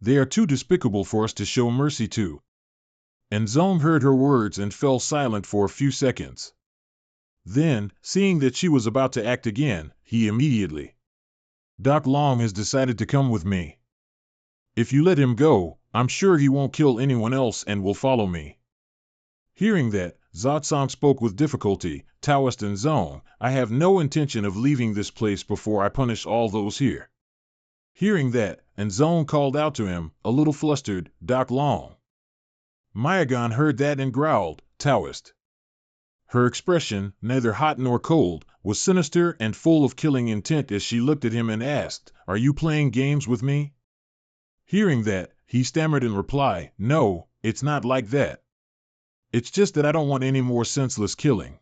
"They are too despicable for us to show mercy to." And Zong heard her words and fell silent for a few seconds. Then, seeing that she was about to act again, he immediately, "Doc Long has decided to come with me. If you let him go, I'm sure he won't kill anyone else and will follow me." Hearing that, Zotsang spoke with difficulty, "Taoist and Zong, I have no intention of leaving this place before I punish all those here." Hearing that, and Zong called out to him, a little flustered, "Doc Long." Mayagon heard that and growled, "Taoist." Her expression, neither hot nor cold, was sinister and full of killing intent as she looked at him and asked, "Are you playing games with me?" Hearing that, he stammered in reply, "No, it's not like that. It's just that I don't want any more senseless killing."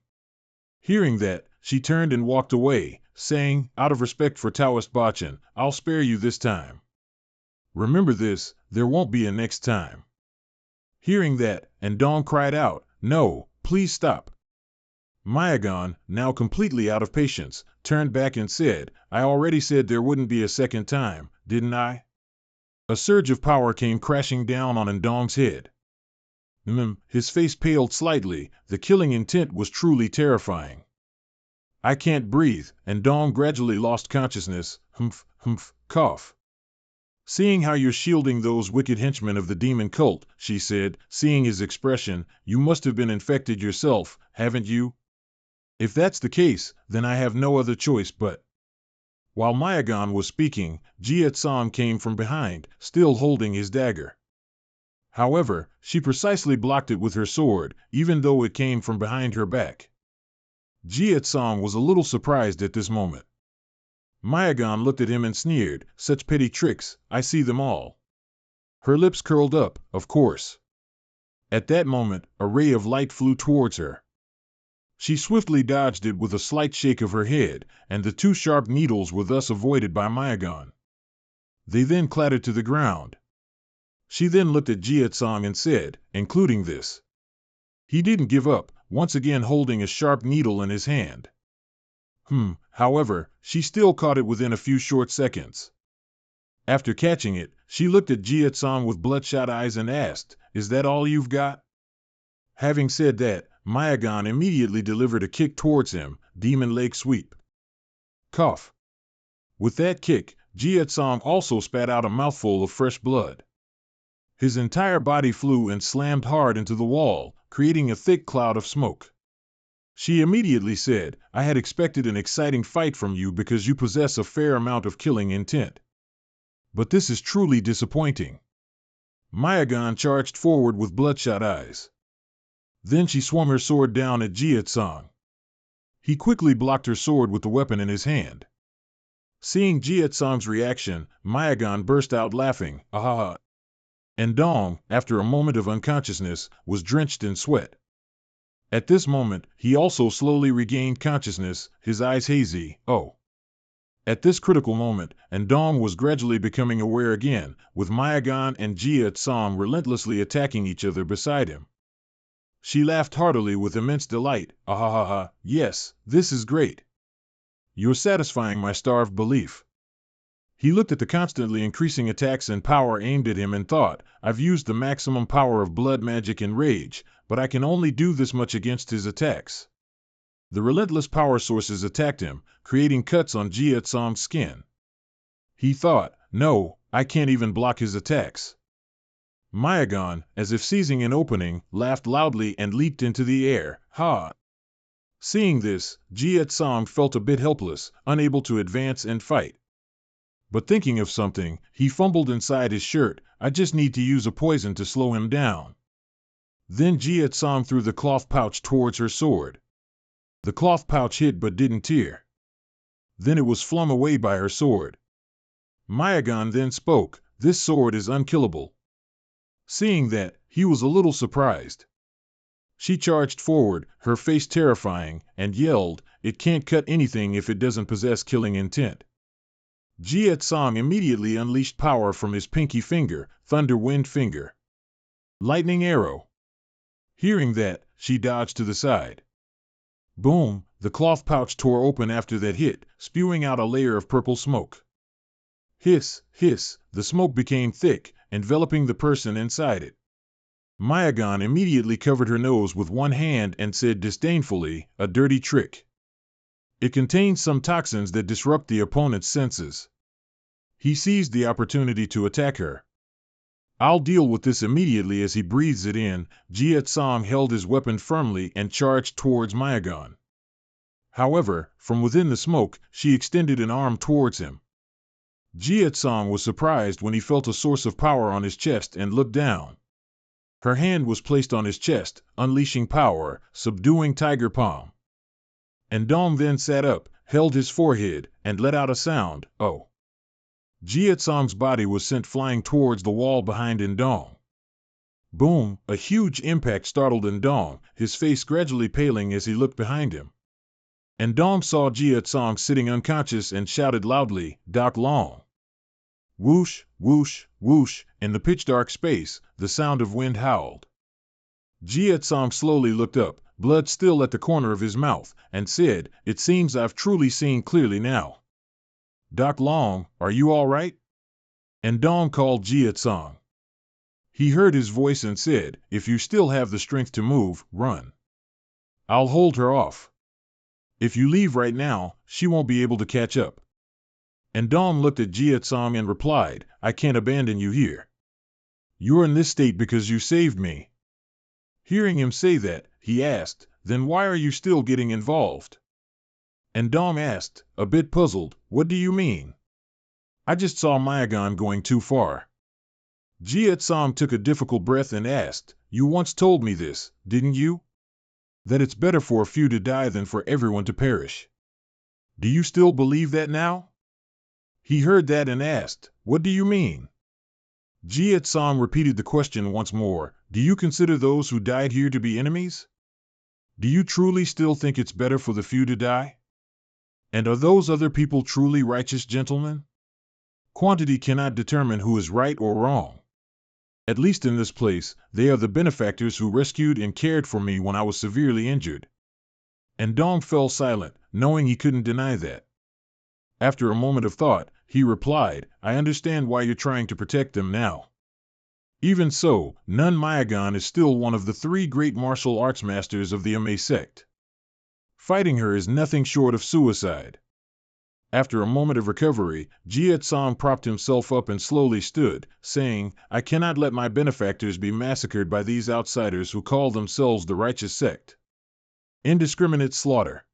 Hearing that, she turned and walked away, saying, "Out of respect for Taoist Bachan, I'll spare you this time. Remember this, there won't be a next time." Hearing that, and Dong cried out, "No, please stop." Mayagon, now completely out of patience, turned back and said, "I already said there wouldn't be a second time, didn't I?" A surge of power came crashing down on Ndong's head. His face paled slightly, the killing intent was truly terrifying. "I can't breathe," and Dong gradually lost consciousness, cough. "Seeing how you're shielding those wicked henchmen of the demon cult," she said, seeing his expression, "you must have been infected yourself, haven't you? If that's the case, then I have no other choice but..." While Mayagon was speaking, Jiat Song came from behind, still holding his dagger. However, she precisely blocked it with her sword, even though it came from behind her back. Jiat Song was a little surprised at this moment. Mayagon looked at him and sneered, "Such petty tricks, I see them all." Her lips curled up, of course. At that moment, a ray of light flew towards her. She swiftly dodged it with a slight shake of her head, and the 2 sharp needles were thus avoided by Mayagon. They then clattered to the ground. She then looked at Jiat Song and said, "Including this." He didn't give up, once again holding a sharp needle in his hand. However, she still caught it within a few short seconds. After catching it, she looked at Jia-san with bloodshot eyes and asked, "Is that all you've got?" Having said that, Mayagan immediately delivered a kick towards him, demon leg sweep. Cough. With that kick, Jia-san also spat out a mouthful of fresh blood. His entire body flew and slammed hard into the wall, creating a thick cloud of smoke. She immediately said, "I had expected an exciting fight from you because you possess a fair amount of killing intent. But this is truly disappointing." Mayagan charged forward with bloodshot eyes. Then she swung her sword down at Jia-san. He quickly blocked her sword with the weapon in his hand. Seeing Jia-san's reaction, Mayagan burst out laughing, "Ahaha!" And Dong, after a moment of unconsciousness, was drenched in sweat. At this moment, he also slowly regained consciousness, his eyes hazy. Oh! At this critical moment, Dong was gradually becoming aware again, with Mayagan and Jia-san relentlessly attacking each other beside him. She laughed heartily with immense delight. "Ahahaha, yes, this is great. You're satisfying my starved belief." He looked at the constantly increasing attacks and power aimed at him and thought, "I've used the maximum power of blood magic and rage, but I can only do this much against his attacks." The relentless power sources attacked him, creating cuts on Jia-san's skin. He thought, "No, I can't even block his attacks." Mayagan, as if seizing an opening, laughed loudly and leaped into the air. "Ha!" Seeing this, Jia-san felt a bit helpless, unable to advance and fight. But thinking of something, he fumbled inside his shirt. "I just need to use a poison to slow him down." Then Jia-san threw the cloth pouch towards her sword. The cloth pouch hit but didn't tear. Then it was flung away by her sword. Mayagan then spoke, "This sword is unkillable." Seeing that, he was a little surprised. She charged forward, her face terrifying, and yelled, "It can't cut anything if it doesn't possess killing intent." Jia-san immediately unleashed power from his pinky finger, Thunder Wind Finger. Lightning Arrow. Hearing that, she dodged to the side. Boom! The cloth pouch tore open after that hit, spewing out a layer of purple smoke. Hiss, hiss, the smoke became thick, enveloping the person inside it. Mayagan immediately covered her nose with one hand and said disdainfully, "A dirty trick. It contains some toxins that disrupt the opponent's senses." He seized the opportunity to attack her. "I'll deal with this immediately." As he breathes it in, Jia-san held his weapon firmly and charged towards Mayagan. However, from within the smoke, she extended an arm towards him. Jia-san was surprised when he felt a source of power on his chest and looked down. Her hand was placed on his chest, unleashing power, subduing Tiger Palm. Dong then sat up, held his forehead, and let out a sound, "Oh." Jia-san's body was sent flying towards the wall behind Dong. Boom! A huge impact startled Dong, his face gradually paling as he looked behind him. Dong saw Jia-san sitting unconscious and shouted loudly, "Doc Long." Whoosh, whoosh, whoosh, in the pitch-dark space, the sound of wind howled. Jia-san slowly looked up, blood still at the corner of his mouth, and said, "It seems I've truly seen clearly now. Doc Long, are you all right?" Dong called Jia-san. He heard his voice and said, "If you still have the strength to move, run. I'll hold her off. If you leave right now, she won't be able to catch up." Dong looked at Jia-san and replied, "I can't abandon you here. You're in this state because you saved me." Hearing him say that, he asked, "Then why are you still getting involved?" Dong asked, a bit puzzled, "What do you mean?" "I just saw Mayagan going too far." Jia-san took a difficult breath and asked, "You once told me this, didn't you? That it's better for a few to die than for everyone to perish. Do you still believe that now?" He heard that and asked, "What do you mean?" Jia-san repeated the question once more, "Do you consider those who died here to be enemies? Do you truly still think it's better for the few to die? And are those other people truly righteous gentlemen? Quantity cannot determine who is right or wrong. At least in this place, they are the benefactors who rescued and cared for me when I was severely injured. And Dong fell silent, knowing he couldn't deny that. After a moment of thought, he replied, I understand why you're trying to protect them now. Even so, Nun Mayagon is still one of the 3 great martial arts masters of the Ma sect. Fighting her is nothing short of suicide. After a moment of recovery, Jie Tsang propped himself up and slowly stood, saying, I cannot let my benefactors be massacred by these outsiders who call themselves the righteous sect. Indiscriminate slaughter.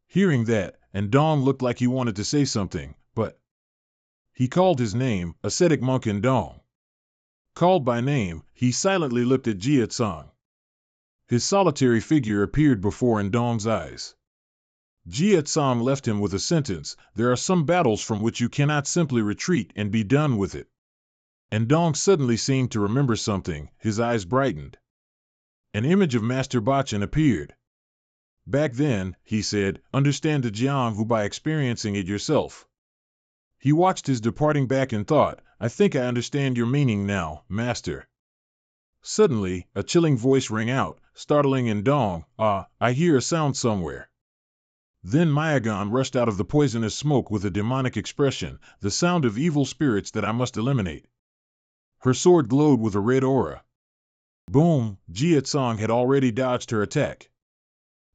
Hearing that, and Dong looked like he wanted to say something, but he called his name, ascetic monk in Dong. Called by name, he silently looked at Jie Tsang. His solitary figure appeared before Dong's eyes. Jie Tsang left him with a sentence, there are some battles from which you cannot simply retreat and be done with it. And Dong suddenly seemed to remember something, his eyes brightened. An image of Master Bachan appeared. Back then, he said, understand the Jiang by experiencing it yourself. He watched his departing back and thought, I think I understand your meaning now, Master. Suddenly, a chilling voice rang out, startling Dong, I hear a sound somewhere. Then Mayagon rushed out of the poisonous smoke with a demonic expression, the sound of evil spirits that I must eliminate. Her sword glowed with a red aura. Boom, Jie Tsang had already dodged her attack.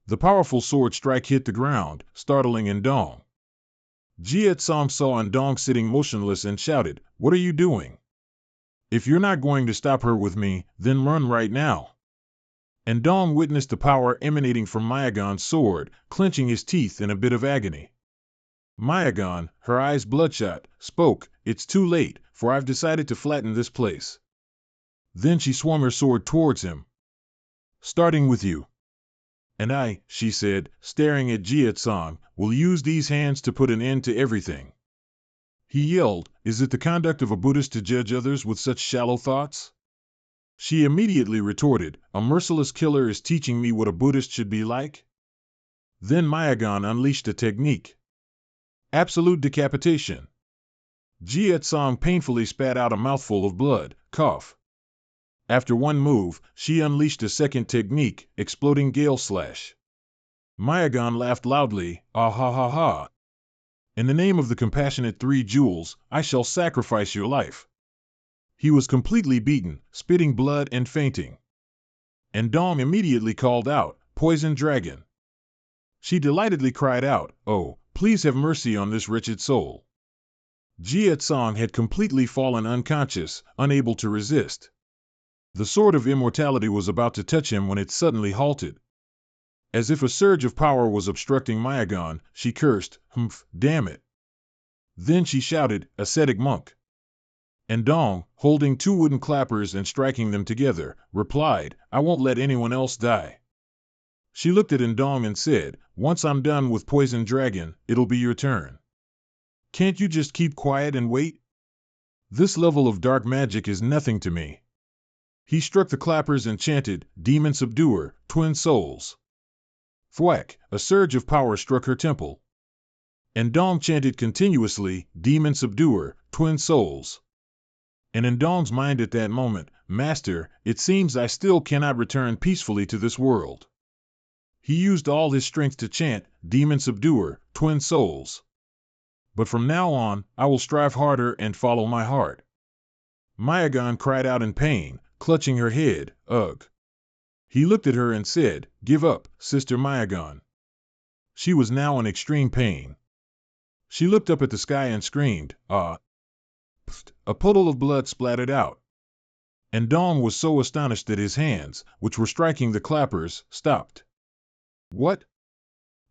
The powerful sword strike hit the ground, startling Dong. Jie Tsang saw Dong sitting motionless and shouted, What are you doing? If you're not going to stop her with me, then run right now. And Dong witnessed the power emanating from Mayagon's sword, clenching his teeth in a bit of agony. Mayagon, her eyes bloodshot, spoke, It's too late, for I've decided to flatten this place. Then she swung her sword towards him. Starting with you. And I, she said, staring at Jie Tsang, will use these hands to put an end to everything. He yelled, Is it the conduct of a Buddhist to judge others with such shallow thoughts? She immediately retorted, A merciless killer is teaching me what a Buddhist should be like? Then Mayagon unleashed a technique. Absolute decapitation. Jie Tsang painfully spat out a mouthful of blood, cough. After one move, she unleashed a second technique, exploding gale slash. Mayagon laughed loudly, Ah ha ha ha. In the name of the compassionate 3 jewels, I shall sacrifice your life. He was completely beaten, spitting blood and fainting. And Dong immediately called out, Poison Dragon. She delightedly cried out, Oh, please have mercy on this wretched soul. Jie Tsang had completely fallen unconscious, unable to resist. The sword of immortality was about to touch him when it suddenly halted. As if a surge of power was obstructing Mayagon, she cursed, damn it. Then she shouted, Ascetic monk. And Dong, holding 2 wooden clappers and striking them together, replied, I won't let anyone else die. She looked at Dong and said, Once I'm done with Poison Dragon, it'll be your turn. Can't you just keep quiet and wait? This level of dark magic is nothing to me. He struck the clappers and chanted, Demon Subduer, Twin Souls. Thwack, a surge of power struck her temple. And Dong chanted continuously, Demon Subduer, Twin Souls. And in Dong's mind at that moment, Master, it seems I still cannot return peacefully to this world. He used all his strength to chant, Demon Subduer, Twin Souls. But from now on, I will strive harder and follow my heart. Mayagon cried out in pain, clutching her head, Ugh. He looked at her and said, Give up, Sister Mayagon. She was now in extreme pain. She looked up at the sky and screamed, Ah. Pfft, a puddle of blood splattered out. And Dong was so astonished that his hands, which were striking the clappers, stopped. What?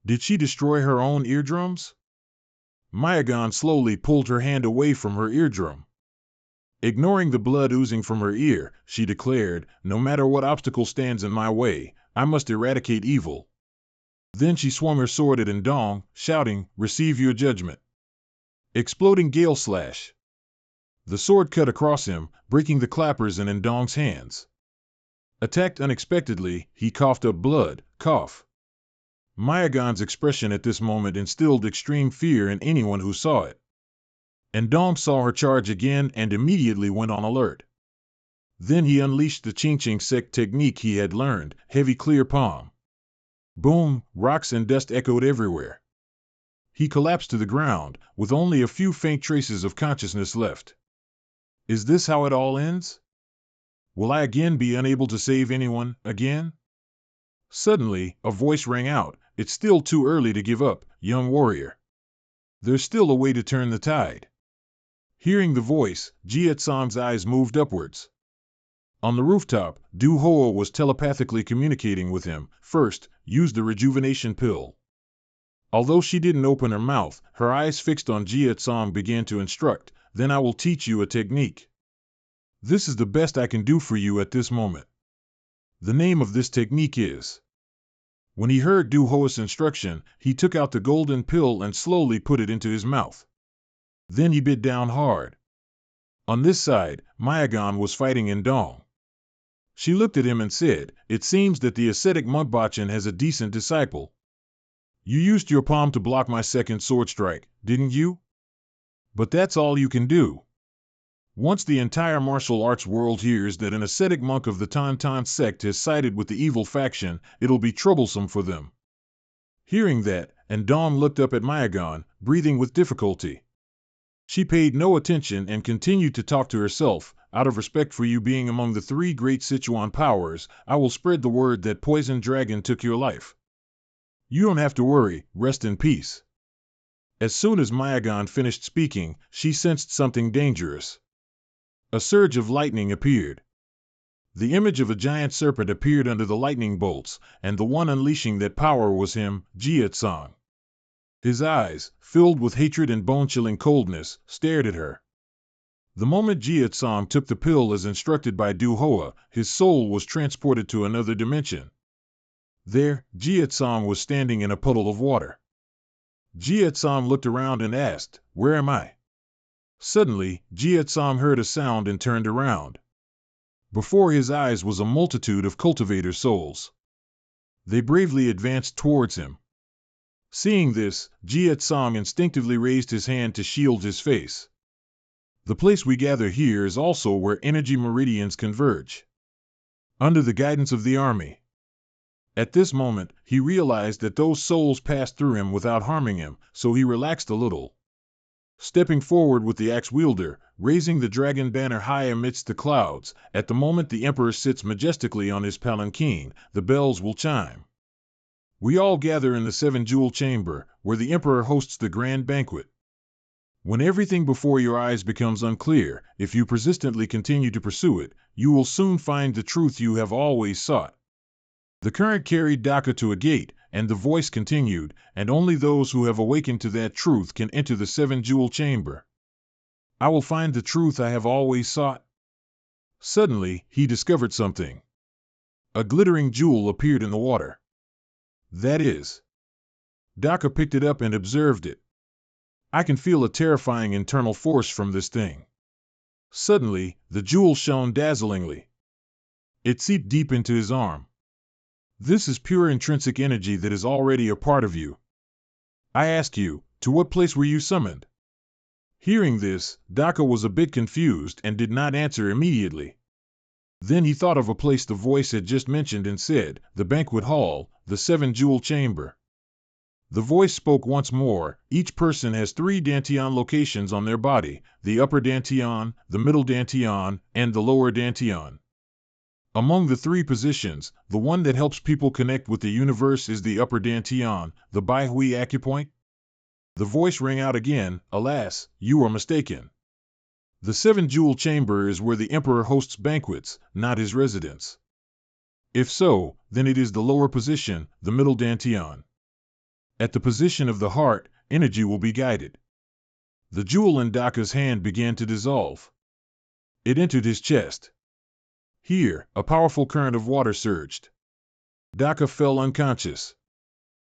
Did she destroy her own eardrums? Mayagon slowly pulled her hand away from her eardrum. Ignoring the blood oozing from her ear, she declared, No matter what obstacle stands in my way, I must eradicate evil. Then she swung her sword at Dong, shouting, Receive your judgment. Exploding gale slash. The sword cut across him, breaking the clappers in Dong's hands. Attacked unexpectedly, he coughed up blood, cough. Mayagon's expression at this moment instilled extreme fear in anyone who saw it. And Dong saw her charge again and immediately went on alert. Then he unleashed the Ching Sek technique he had learned, heavy clear palm. Boom, rocks and dust echoed everywhere. He collapsed to the ground, with only a few faint traces of consciousness left. Is this how it all ends? Will I again be unable to save anyone, again? Suddenly, a voice rang out, "It's still too early to give up, young warrior. There's still a way to turn the tide." Hearing the voice, Jia Tsong's eyes moved upwards. On the rooftop, Du Hoa was telepathically communicating with him. First, use the rejuvenation pill. Although she didn't open her mouth, her eyes fixed on Jia Tsong began to instruct, "Then I will teach you a technique. This is the best I can do for you at this moment. The name of this technique is..." When he heard Du Hoa's instruction, he took out the golden pill and slowly put it into his mouth. Then he bit down hard. On this side, Mayagan was fighting in Dong. She looked at him and said, "It seems that the ascetic monk Bachan has a decent disciple. You used your palm to block my second sword strike, didn't you? But that's all you can do. Once the entire martial arts world hears that an ascetic monk of the Tan Tan sect has sided with the evil faction, it'll be troublesome for them." Hearing that, and Dong looked up at Mayagan, breathing with difficulty. She paid no attention and continued to talk to herself. "Out of respect for you being among the three great Sichuan powers, I will spread the word that Poison Dragon took your life. You don't have to worry, rest in peace." As soon as Mayagan finished speaking, she sensed something dangerous. A surge of lightning appeared. The image of a giant serpent appeared under the lightning bolts, and the one unleashing that power was him, Jia Tsong. His eyes, filled with hatred and bone-chilling coldness, stared at her. The moment Jia Tsong took the pill as instructed by Du Hoa, his soul was transported to another dimension. There, Jia Tsong was standing in a puddle of water. Jia Tsong looked around and asked, "Where am I?" Suddenly, Jia Tsong heard a sound and turned around. Before his eyes was a multitude of cultivator souls. They bravely advanced towards him. Seeing this, Jia Tsong instinctively raised his hand to shield his face. The place we gather here is also where energy meridians converge. Under the guidance of the army. At this moment, he realized that those souls passed through him without harming him, so he relaxed a little. Stepping forward with the axe wielder, raising the dragon banner high amidst the clouds, at the moment the emperor sits majestically on his palanquin, the bells will chime. We all gather in the seven-jewel chamber, where the emperor hosts the grand banquet. When everything before your eyes becomes unclear, if you persistently continue to pursue it, you will soon find the truth you have always sought. The current carried Daka to a gate, and the voice continued, "And only those who have awakened to that truth can enter the seven-jewel chamber. I will find the truth I have always sought." Suddenly, he discovered something. A glittering jewel appeared in the water. That is. Daka picked it up and observed it. "I can feel a terrifying internal force from this thing." Suddenly, the jewel shone dazzlingly. It seeped deep into his arm. "This is pure intrinsic energy that is already a part of you. I ask you, to what place were you summoned?" Hearing this, Daka was a bit confused and did not answer immediately. Then he thought of a place the voice had just mentioned and said, "The banquet hall, the seven-jewel chamber." The voice spoke once more. "Each person has 3 dantian locations on their body, the upper dantian, the middle dantian, and the lower dantian. Among the 3 positions, the one that helps people connect with the universe is the upper dantian, the Baihui acupoint." The voice rang out again, "Alas, you are mistaken. The seven-jewel chamber is where the emperor hosts banquets, not his residence. If so, then it is the lower position, the middle dantian. At the position of the heart, energy will be guided." The jewel in Daka's hand began to dissolve. It entered his chest. Here, a powerful current of water surged. Daka fell unconscious.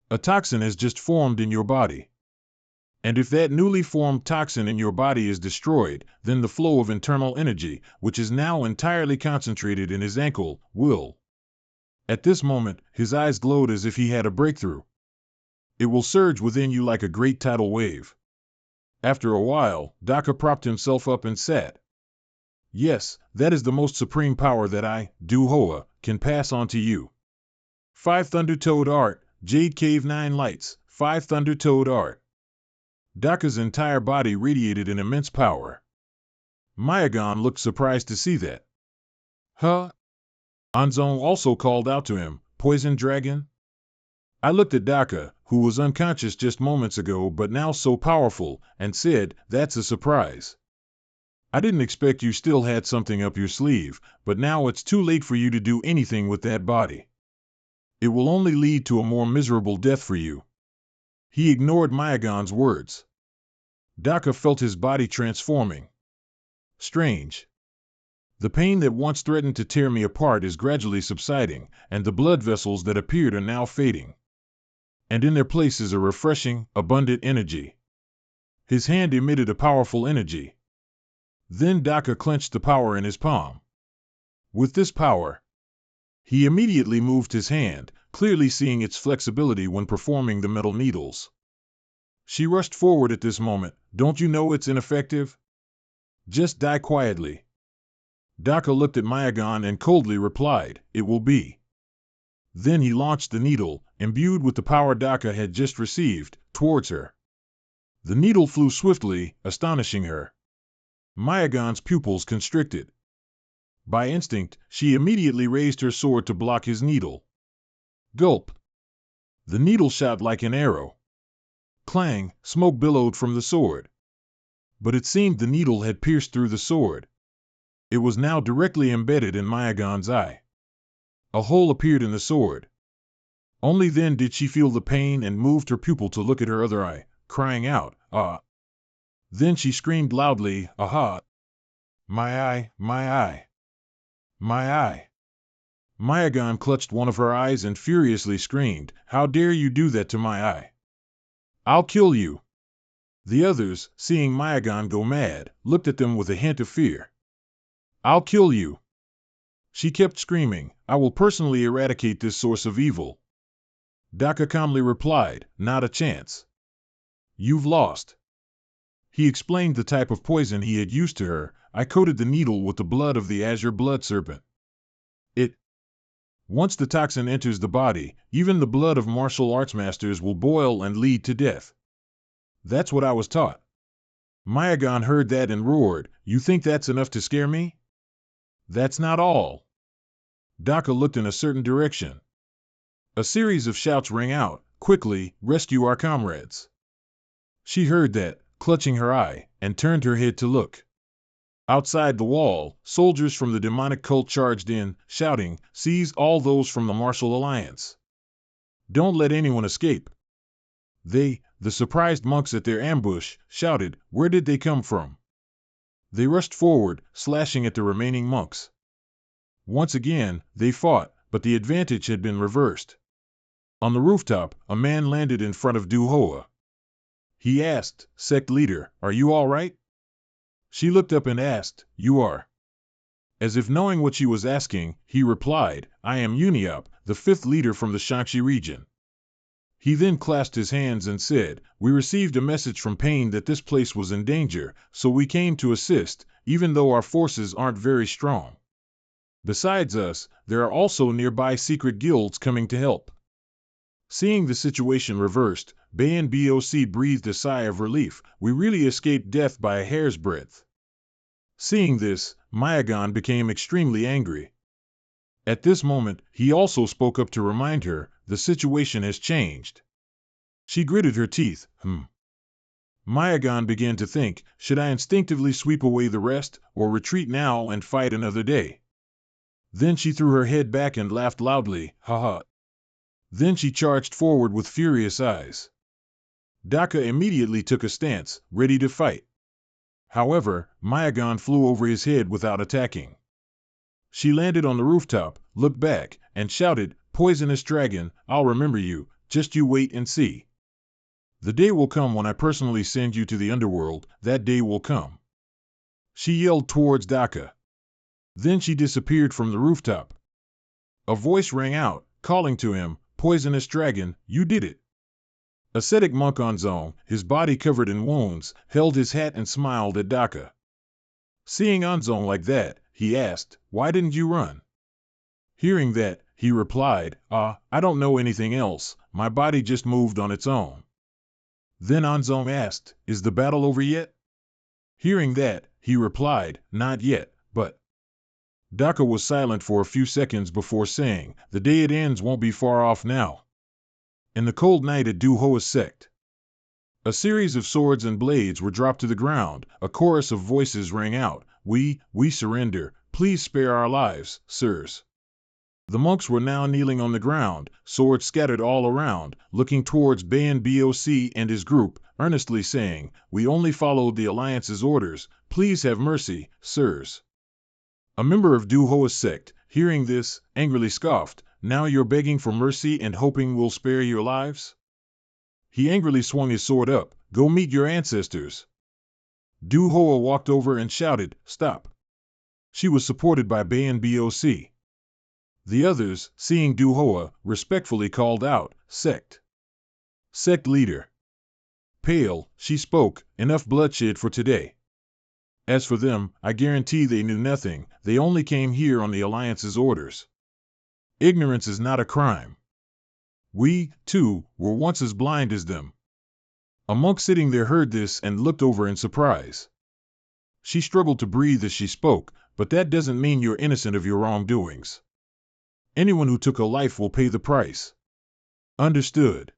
"A toxin has just formed in your body. And if that newly formed toxin in your body is destroyed, then the flow of internal energy, which is now entirely concentrated in his ankle, will." At this moment, his eyes glowed as if he had a breakthrough. "It will surge within you like a great tidal wave." After a while, Daka propped himself up and sat. Yes, that is the most supreme power that I, Duhoa, can pass on to you. 5 Thunder-Toad Art, Jade Cave 9 Lights, 5 Thunder-Toad Art. Daka's entire body radiated an immense power. Mayagon looked surprised to see that. Huh? Anzong also called out to him, Poison Dragon? I looked at Daka, who was unconscious just moments ago but now so powerful, and said, that's a surprise. I didn't expect you still had something up your sleeve, but now it's too late for you to do anything with that body. It will only lead to a more miserable death for you. He ignored Mayagon's words. Daka felt his body transforming. Strange. The pain that once threatened to tear me apart is gradually subsiding, and the blood vessels that appeared are now fading. And in their place is a refreshing, abundant energy. His hand emitted a powerful energy. Then Daka clenched the power in his palm. With this power, he immediately moved his hand, clearly seeing its flexibility when performing the metal needles. She rushed forward at this moment. Don't you know it's ineffective? Just die quietly. Daka looked at Mayagon and coldly replied, it will be. Then he launched the needle, imbued with the power Daka had just received, towards her. The needle flew swiftly, astonishing her. Mayagon's pupils constricted. By instinct, she immediately raised her sword to block his needle. Gulp! The needle shot like an arrow. Clang! Smoke billowed from the sword. But it seemed the needle had pierced through the sword. It was now directly embedded in Mayagon's eye. A hole appeared in the sword. Only then did she feel the pain and moved her pupil to look at her other eye, crying out, ah! Then she screamed loudly, aha! My eye, my eye, my eye. Mayagon clutched one of her eyes and furiously screamed, how dare you do that to my eye? I'll kill you. The others, seeing Mayagon go mad, looked at them with a hint of fear. I'll kill you. She kept screaming, I will personally eradicate this source of evil. Daka calmly replied, not a chance. You've lost. He explained the type of poison he had used to her. I coated the needle with the blood of the azure blood serpent. Once the toxin enters the body, even the blood of martial arts masters will boil and lead to death. That's what I was taught. Mayagon heard that and roared, you think that's enough to scare me? That's not all. Daka looked in a certain direction. A series of shouts rang out, quickly, rescue our comrades. She heard that, clutching her eye, and turned her head to look. Outside the wall, soldiers from the demonic cult charged in, shouting, seize all those from the Martial Alliance. Don't let anyone escape. They, the surprised monks at their ambush, shouted, where did they come from? They rushed forward, slashing at the remaining monks. Once again, they fought, but the advantage had been reversed. On the rooftop, a man landed in front of Duhoa. He asked, Sect Leader, are you all right? She looked up and asked, you are? As if knowing what she was asking, he replied, I am Uniop, the 5th leader from the Shanxi region. He then clasped his hands and said, we received a message from Pain that this place was in danger, so we came to assist, even though our forces aren't very strong. Besides us, there are also nearby secret guilds coming to help. Seeing the situation reversed, Bayan Boc breathed a sigh of relief. We really escaped death by a hair's breadth. Seeing this, Mayagon became extremely angry. At this moment, he also spoke up to remind her, the situation has changed. She gritted her teeth, Mayagon began to think, should I instinctively sweep away the rest, or retreat now and fight another day? Then she threw her head back and laughed loudly, ha ha. Then she charged forward with furious eyes. Daka immediately took a stance, ready to fight. However, Mayagon flew over his head without attacking. She landed on the rooftop, looked back, and shouted, Poisonous dragon, I'll remember you, just you wait and see. The day will come when I personally send you to the underworld, that day will come. She yelled towards Daka. Then she disappeared from the rooftop. A voice rang out, calling to him, Poisonous dragon, you did it. Ascetic monk Anzong, his body covered in wounds, held his hat and smiled at Daka. Seeing Anzong like that, he asked, "Why didn't you run?" Hearing that, he replied, I don't know anything else, my body just moved on its own." Then Anzong asked, "Is the battle over yet?" Hearing that, he replied, "Not yet, but—" Daka was silent for a few seconds before saying, "The day it ends won't be far off now." In the cold night at Duhoa's sect, a series of swords and blades were dropped to the ground. A chorus of voices rang out, We surrender. Please spare our lives, sirs." The monks were now kneeling on the ground, swords scattered all around, looking towards Bayan Boc and his group, earnestly saying, "We only followed the Alliance's orders. Please have mercy, sirs." A member of Duhoa's sect, hearing this, angrily scoffed, "Now you're begging for mercy and hoping we'll spare your lives?" He angrily swung his sword up. "Go meet your ancestors." Duhoa walked over and shouted, "Stop." She was supported by Bayan Boc. The others, seeing Duhoa, respectfully called out, "Sect." Sect leader. Pale, she spoke, "Enough bloodshed for today." As for them, I guarantee they knew nothing, they only came here on the Alliance's orders. Ignorance is not a crime. We, too, were once as blind as them. A monk sitting there heard this and looked over in surprise. She struggled to breathe as she spoke, "But that doesn't mean you're innocent of your wrongdoings. Anyone who took a life will pay the price." Understood.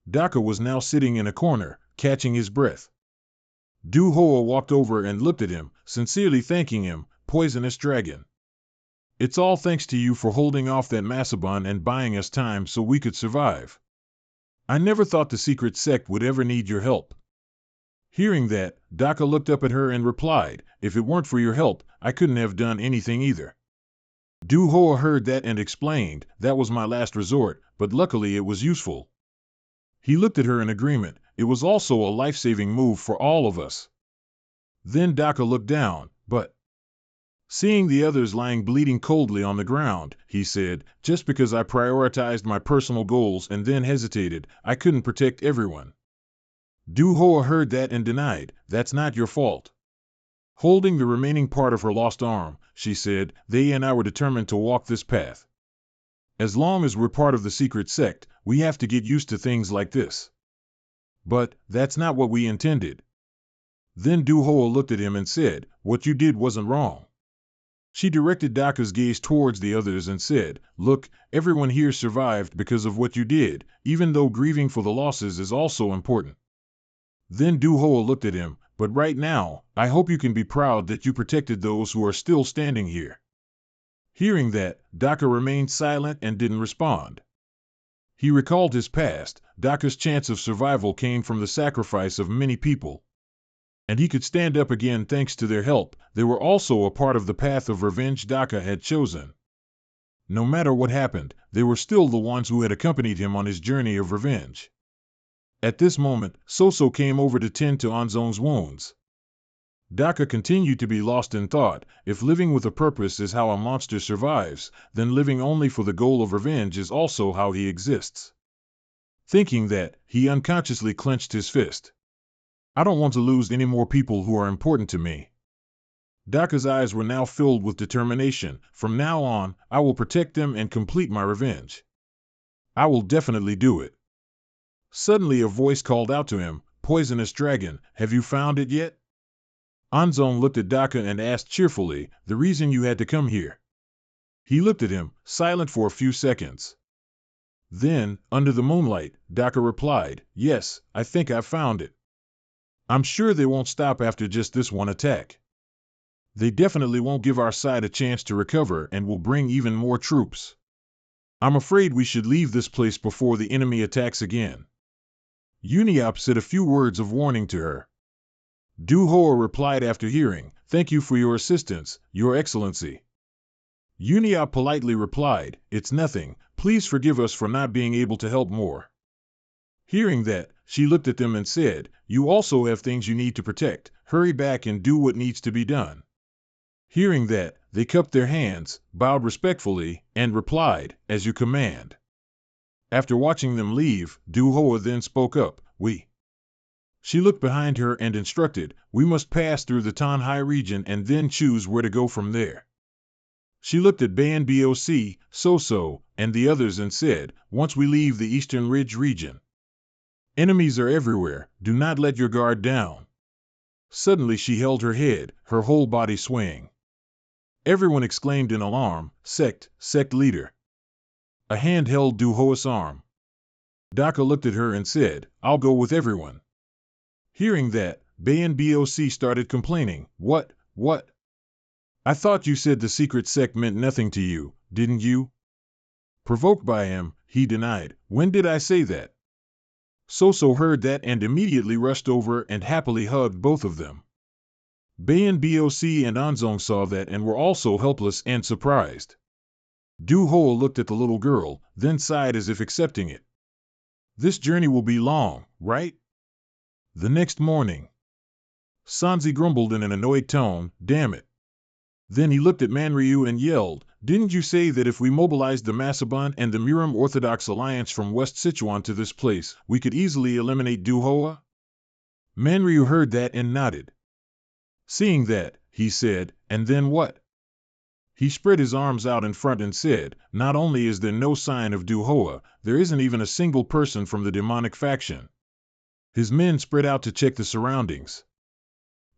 Daka was now sitting in a corner, catching his breath. Duhoa walked over and looked at him, sincerely thanking him, "Poisonous dragon. It's all thanks to you for holding off that Macedon and buying us time so we could survive. I never thought the secret sect would ever need your help." Hearing that, Daka looked up at her and replied, "If it weren't for your help, I couldn't have done anything either." Duhoa heard that and explained, "That was my last resort, but luckily it was useful." He looked at her in agreement. It was also a life-saving move for all of us. Then Daka looked down, but seeing the others lying bleeding coldly on the ground, he said, "Just because I prioritized my personal goals and then hesitated, I couldn't protect everyone." Duhoa heard that and denied, "That's not your fault." Holding the remaining part of her lost arm, she said, "They and I were determined to walk this path. As long as we're part of the secret sect, we have to get used to things like this. But that's not what we intended." Then Duhoa looked at him and said, "What you did wasn't wrong." She directed Daka's gaze towards the others and said, "Look, everyone here survived because of what you did, even though grieving for the losses is also important." Then Duhoa looked at him, "But right now, I hope you can be proud that you protected those who are still standing here." Hearing that, Daka remained silent and didn't respond. He recalled his past. Daka's chance of survival came from the sacrifice of many people. And he could stand up again thanks to their help. They were also a part of the path of revenge Daka had chosen. No matter what happened, they were still the ones who had accompanied him on his journey of revenge. At this moment, Soso came over to tend to Anzong's wounds. Daka continued to be lost in thought. If living with a purpose is how a monster survives, then living only for the goal of revenge is also how he exists. Thinking that, he unconsciously clenched his fist. "I don't want to lose any more people who are important to me." Daka's eyes were now filled with determination. "From now on, I will protect them and complete my revenge. I will definitely do it." Suddenly a voice called out to him, "Poisonous dragon, have you found it yet?" Anzong looked at Daka and asked cheerfully, "The reason you had to come here?" He looked at him, silent for a few seconds. Then, under the moonlight, Daka replied, "Yes, I think I've found it. I'm sure they won't stop after just this one attack. They definitely won't give our side a chance to recover and will bring even more troops. I'm afraid we should leave this place before the enemy attacks again." Uniop said a few words of warning to her. Duhoa replied after hearing, "Thank you for your assistance, Your Excellency." Uniop politely replied, "It's nothing, please forgive us for not being able to help more." Hearing that, she looked at them and said, "You also have things you need to protect, hurry back and do what needs to be done." Hearing that, they cupped their hands, bowed respectfully, and replied, "As you command." After watching them leave, Duhoa then spoke up, "We She looked behind her and instructed, "We must pass through the Tanhai region and then choose where to go from there." She looked at Banboc, So-So, and the others and said, "Once we leave the Eastern Ridge region, enemies are everywhere, do not let your guard down." Suddenly she held her head, her whole body swaying. Everyone exclaimed in alarm, "Sect leader." A hand held Du Hoa's arm. Daka looked at her and said, "I'll go with everyone." Hearing that, Banboc started complaining, What? I thought you said the secret sect meant nothing to you, didn't you?" Provoked by him, he denied, "When did I say that?" So-So heard that and immediately rushed over and happily hugged both of them. Banboc and Anzong saw that and were also helpless and surprised. Du Hoa looked at the little girl, then sighed as if accepting it. "This journey will be long, right?" The next morning, Sanzi grumbled in an annoyed tone, "Damn it." Then he looked at Manryu and yelled, "Didn't you say that if we mobilized the Masaban and the Murim Orthodox Alliance from West Sichuan to this place, we could easily eliminate Du Hoa?" Manryu heard that and nodded. Seeing that, he said, "And then what?" He spread his arms out in front and said, "Not only is there no sign of Du Hoa, there isn't even a single person from the demonic faction." His men spread out to check the surroundings.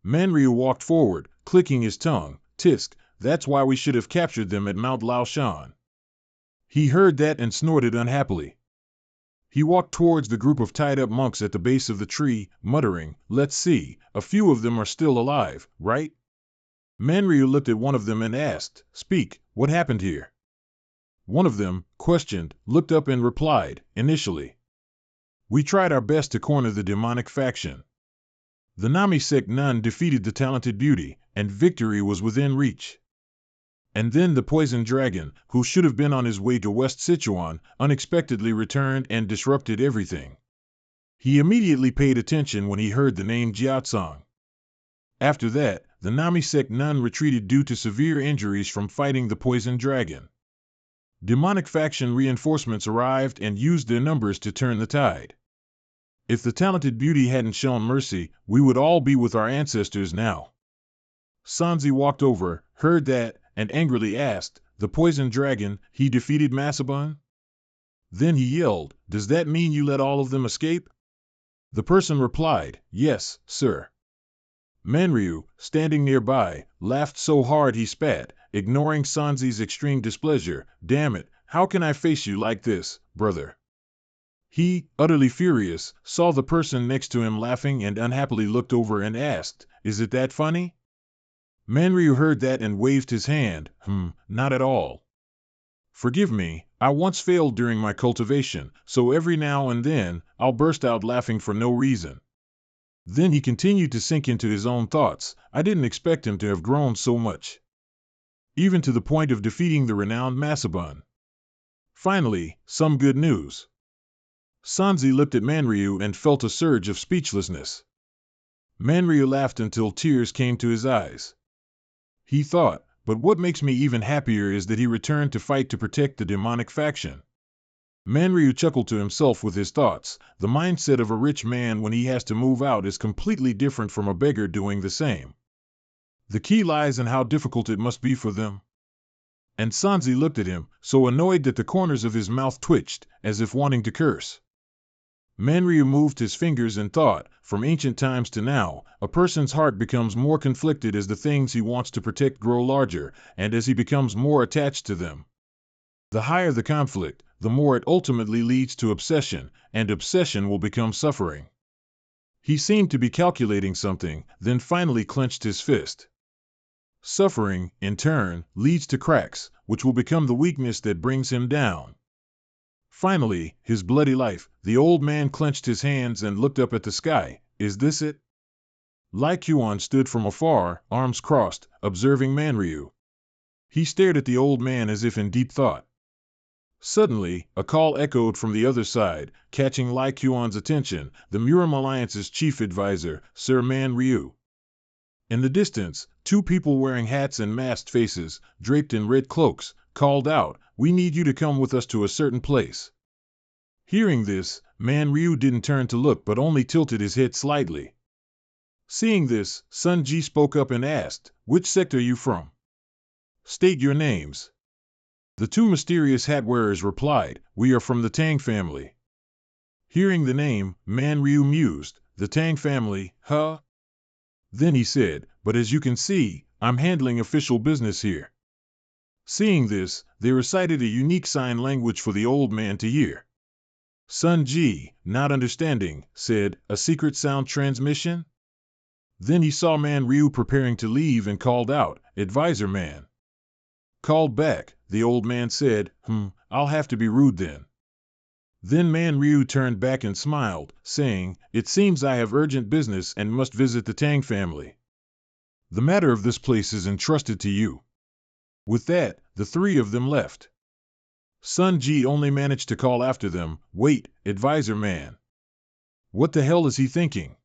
Manryu walked forward, clicking his tongue, "Tisk, that's why we should have captured them at Mount Laoshan." He heard that and snorted unhappily. He walked towards the group of tied-up monks at the base of the tree, muttering, "Let's see, a few of them are still alive, right?" Manryu looked at one of them and asked, "Speak, what happened here?" One of them, questioned, looked up and replied, "Initially, we tried our best to corner the demonic faction. The Nami sect nun defeated the talented beauty, and victory was within reach. And then the poison dragon, who should have been on his way to West Sichuan, unexpectedly returned and disrupted everything. He immediately paid attention when he heard the name Jiaotsang. After that, the Nami sect nun retreated due to severe injuries from fighting the poison dragon. Demonic faction reinforcements arrived and used their numbers to turn the tide. If the talented beauty hadn't shown mercy, we would all be with our ancestors now." Sanzi walked over, heard that, and angrily asked, "The poison dragon, he defeated Masaban?" Then he yelled, "Does that mean you let all of them escape?" The person replied, "Yes, sir." Manryu, standing nearby, laughed so hard he spat, ignoring Sanzi's extreme displeasure. "Damn it, how can I face you like this, brother?" He, utterly furious, saw the person next to him laughing and unhappily looked over and asked, "Is it that funny?" Manryu heard that and waved his hand, "Not at all. Forgive me, I once failed during my cultivation, so every now and then, I'll burst out laughing for no reason." Then he continued to sink into his own thoughts. I didn't expect him to have grown so much, even to the point of defeating the renowned Masaban. Finally, some good news. Sanzi looked at Manryu and felt a surge of speechlessness. Manryu laughed until tears came to his eyes. He thought, "But what makes me even happier is that he returned to fight to protect the demonic faction." Manryu chuckled to himself with his thoughts. The mindset of a rich man when he has to move out is completely different from a beggar doing the same. The key lies in how difficult it must be for them. And Sanzi looked at him, so annoyed that the corners of his mouth twitched, as if wanting to curse. Manryu moved his fingers and thought, from ancient times to now, a person's heart becomes more conflicted as the things he wants to protect grow larger, and as he becomes more attached to them. The higher the conflict, the more it ultimately leads to obsession, and obsession will become suffering. He seemed to be calculating something, then finally clenched his fist. Suffering, in turn, leads to cracks, which will become the weakness that brings him down. Finally, his bloody life, the old man clenched his hands and looked up at the sky. Is this it? Lai Qiuan stood from afar, arms crossed, observing Manryu. He stared at the old man as if in deep thought. Suddenly, a call echoed from the other side, catching Lai Qiuan's attention, the Murim Alliance's chief advisor, Sir Manryu. In the distance, two people wearing hats and masked faces, draped in red cloaks, called out, "We need you to come with us to a certain place." Hearing this, Man Ryu didn't turn to look but only tilted his head slightly. Seeing this, Sun Ji spoke up and asked, "Which sect are you from? State your names." The two mysterious hat wearers replied, "We are from the Tang family." Hearing the name, Man Ryu mused, "The Tang family, huh?" Then he said, "But as you can see, I'm handling official business here." Seeing this, they recited a unique sign language for the old man to hear. Sun Ji, not understanding, said, "A secret sound transmission?" Then he saw Man Ryu preparing to leave and called out, "Advisor man." Called back, the old man said, "I'll have to be rude then." Then Man Ryu turned back and smiled, saying, "It seems I have urgent business and must visit the Tang family. The matter of this place is entrusted to you." With that, the three of them left. Sun Ji only managed to call after them, "Wait, advisor man." What the hell is he thinking?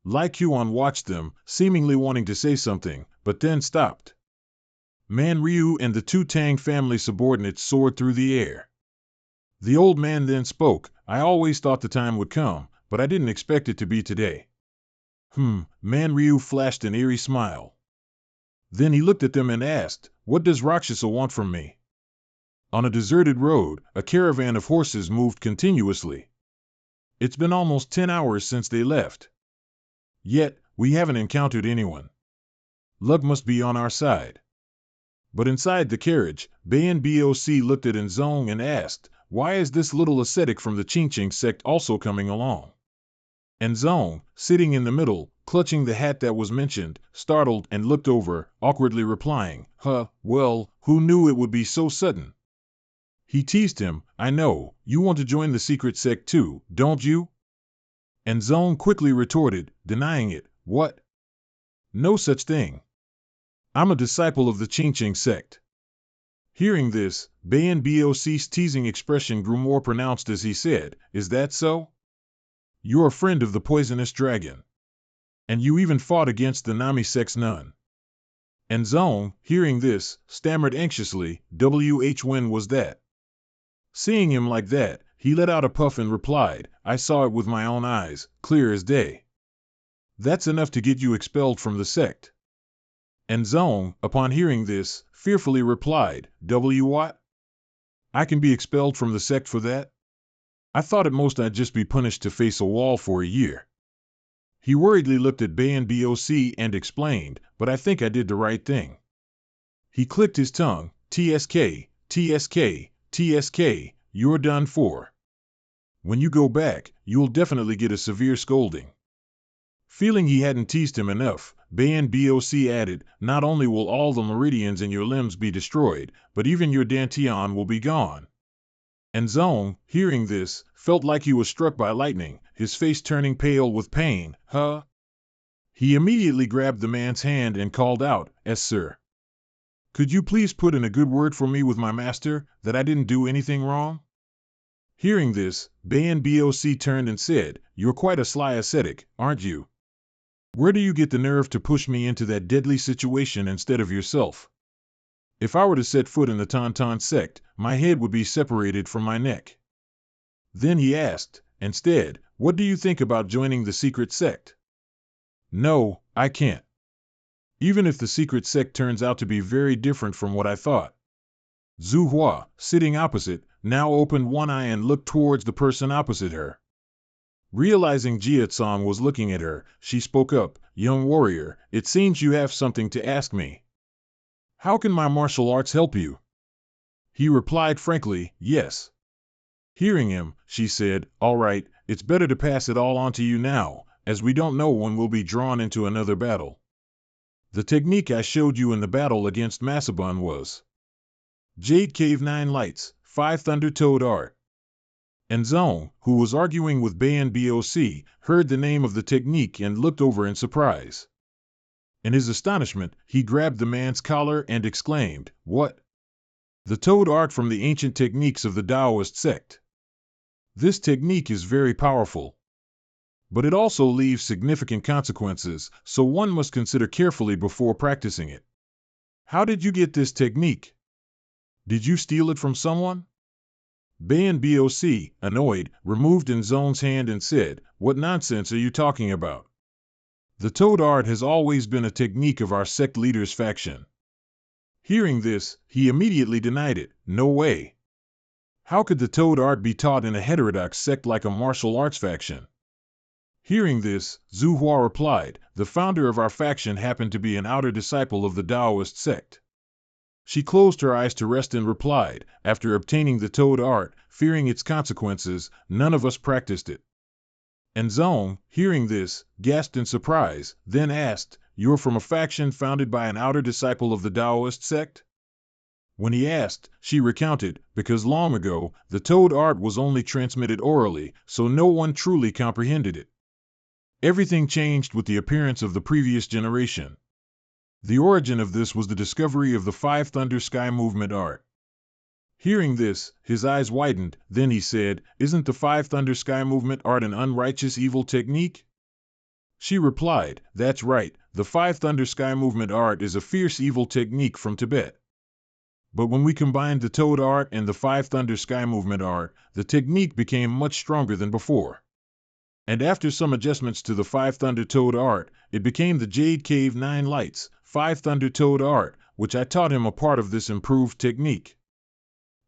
Lai Qian watched them, seemingly wanting to say something, but then stopped. Man Ryu and the two Tang family subordinates soared through the air. The old man then spoke, "I always thought the time would come, but I didn't expect it to be today." Man Ryu flashed an eerie smile. Then he looked at them and asked, "What does Rakshasa want from me?" On a deserted road, a caravan of horses moved continuously. It's been almost 10 hours since they left. Yet, we haven't encountered anyone. Luck must be on our side. But inside the carriage, Bayan Boc looked at Nzong and asked, "Why is this little ascetic from the Qingqing sect also coming along?" Nzong, sitting in the middle, clutching the hat that was mentioned, startled and looked over, awkwardly replying, well, who knew it would be so sudden?" He teased him, "I know, you want to join the secret sect too, don't you?" Nzong quickly retorted, denying it, "What? No such thing. I'm a disciple of the Qingqing sect." Hearing this, Bayan Boc's teasing expression grew more pronounced as he said, "Is that so? You're a friend of the poisonous dragon. And you even fought against the Nami sect's nun." Nzong, hearing this, stammered anxiously, when was that?" Seeing him like that, he let out a puff and replied, "I saw it with my own eyes, clear as day." "That's enough to get you expelled from the sect." Nzong, upon hearing this, fearfully replied, "What? I can be expelled from the sect for that? I thought at most I'd just be punished to face a wall for a year." He worriedly looked at Bayan Boc and explained, "But I think I did the right thing." He clicked his tongue, "TSK, TSK, TSK, you're done for. When you go back, you'll definitely get a severe scolding." Feeling he hadn't teased him enough, Bayan Boc added, "Not only will all the meridians in your limbs be destroyed, but even your dantian will be gone." Nzong, hearing this, felt like he was struck by lightning, his face turning pale with pain. He immediately grabbed the man's hand and called out, "Yes, sir. Could you please put in a good word for me with my master, that I didn't do anything wrong?" Hearing this, Bayan Boc turned and said, "You're quite a sly ascetic, aren't you? Where do you get the nerve to push me into that deadly situation instead of yourself? If I were to set foot in the Tauntaun sect, my head would be separated from my neck." Then he asked, instead, "What do you think about joining the secret sect?" "No, I can't. Even if the secret sect turns out to be very different from what I thought." Zhu Hua, sitting opposite, now opened one eye and looked towards the person opposite her. Realizing Jia-san was looking at her, she spoke up, "Young warrior, it seems you have something to ask me. How can my martial arts help you?" He replied frankly, "Yes." Hearing him, she said, "All right, it's better to pass it all on to you now, as we don't know when we'll be drawn into another battle. The technique I showed you in the battle against Masabun was Jade Cave 9 Lights, 5 Thunder Toad Art." Nzong, who was arguing with Bayan Boc, heard the name of the technique and looked over in surprise. In his astonishment, he grabbed the man's collar and exclaimed, "What? The Toad Art from the ancient techniques of the Taoist sect. This technique is very powerful. But it also leaves significant consequences, so one must consider carefully before practicing it. How did you get this technique? Did you steal it from someone?" Bayan Boc, annoyed, removed Nzong's hand and said, "What nonsense are you talking about? The toad art has always been a technique of our sect leader's faction." Hearing this, he immediately denied it. "No way. How could the toad art be taught in a heterodox sect like a martial arts faction?" Hearing this, Zhu Hua replied, "The founder of our faction happened to be an outer disciple of the Taoist sect." She closed her eyes to rest and replied, "After obtaining the toad art, fearing its consequences, none of us practiced it." And Zong, hearing this, gasped in surprise, then asked, "You're from a faction founded by an outer disciple of the Taoist sect?" When he asked, she recounted, because long ago, the toad art was only transmitted orally, so no one truly comprehended it. Everything changed with the appearance of the previous generation. The origin of this was the discovery of the Five Thunder Sky Movement art. Hearing this, his eyes widened, then he said, "Isn't the Five Thunder Sky Movement art an unrighteous evil technique?" She replied, "That's right, the Five Thunder Sky Movement art is a fierce evil technique from Tibet. But when we combined the Toad art and the Five Thunder Sky Movement art, the technique became much stronger than before. And after some adjustments to the Five Thunder Toad art, it became the Jade Cave 9 Lights, Five Thunder Toad art, which I taught him a part of this improved technique."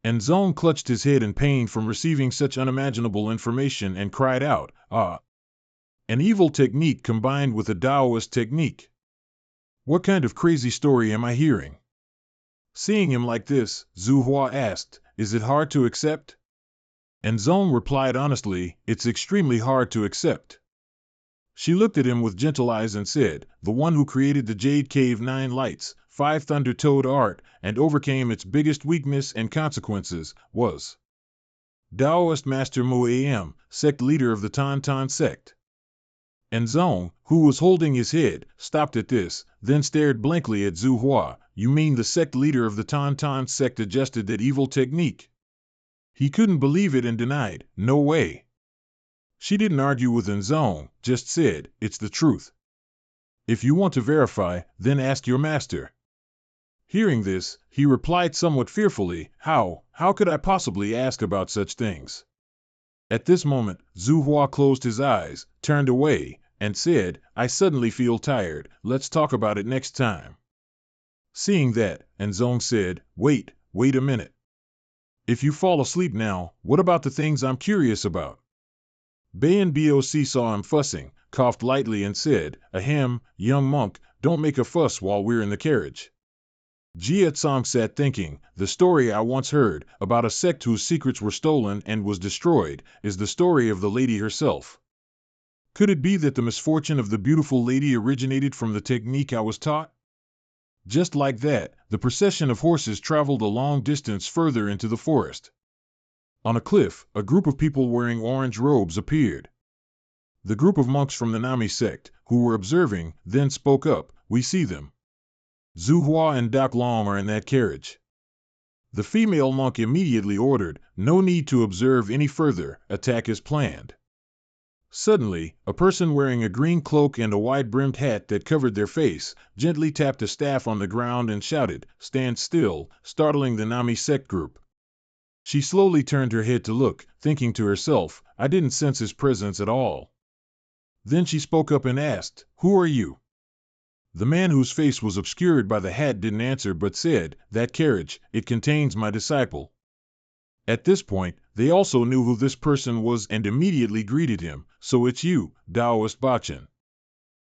And Zong clutched his head in pain from receiving such unimaginable information and cried out, "Ah! An evil technique combined with a Taoist technique. What kind of crazy story am I hearing?" Seeing him like this, Zhu Hua asked, "Is it hard to accept?" And Zong replied honestly, "It's extremely hard to accept." She looked at him with gentle eyes and said, "The one who created the Jade Cave 9 Lights, Five Thunder Toad art, and overcame its biggest weakness and consequences, was Taoist Master Mo Am, sect leader of the Tan Tan sect." And Zong, who was holding his head, stopped at this, then stared blankly at Zhu Hua. "You mean the sect leader of the Tan Tan sect adjusted that evil technique?" He couldn't believe it and denied, "No way." She didn't argue with Nzong, just said, "It's the truth. If you want to verify, then ask your master." Hearing this, he replied somewhat fearfully, How could I possibly ask about such things?" At this moment, Zhu Hua closed his eyes, turned away, and said, "I suddenly feel tired, let's talk about it next time." Seeing that, Nzong said, wait a minute. If you fall asleep now, what about the things I'm curious about?" Bayan Boc saw him fussing, coughed lightly and said, "Ahem, young monk, don't make a fuss while we're in the carriage." Jia Tsong sat thinking, the story I once heard, about a sect whose secrets were stolen and was destroyed, is the story of the lady herself. Could it be that the misfortune of the beautiful lady originated from the technique I was taught? Just like that, the procession of horses traveled a long distance further into the forest. On a cliff, a group of people wearing orange robes appeared. The group of monks from the Nami sect, who were observing, then spoke up, "We see them. Zhu Hua and Dak Long are in that carriage." The female monk immediately ordered, "No need to observe any further, attack is planned." Suddenly, a person wearing a green cloak and a wide-brimmed hat that covered their face, gently tapped a staff on the ground and shouted, "Stand still," startling the Nami sect group. She slowly turned her head to look, thinking to herself, "I didn't sense his presence at all." Then she spoke up and asked, "Who are you?" The man whose face was obscured by the hat didn't answer but said, "That carriage, it contains my disciple." At this point, they also knew who this person was and immediately greeted him, "So it's you, Taoist Bachin.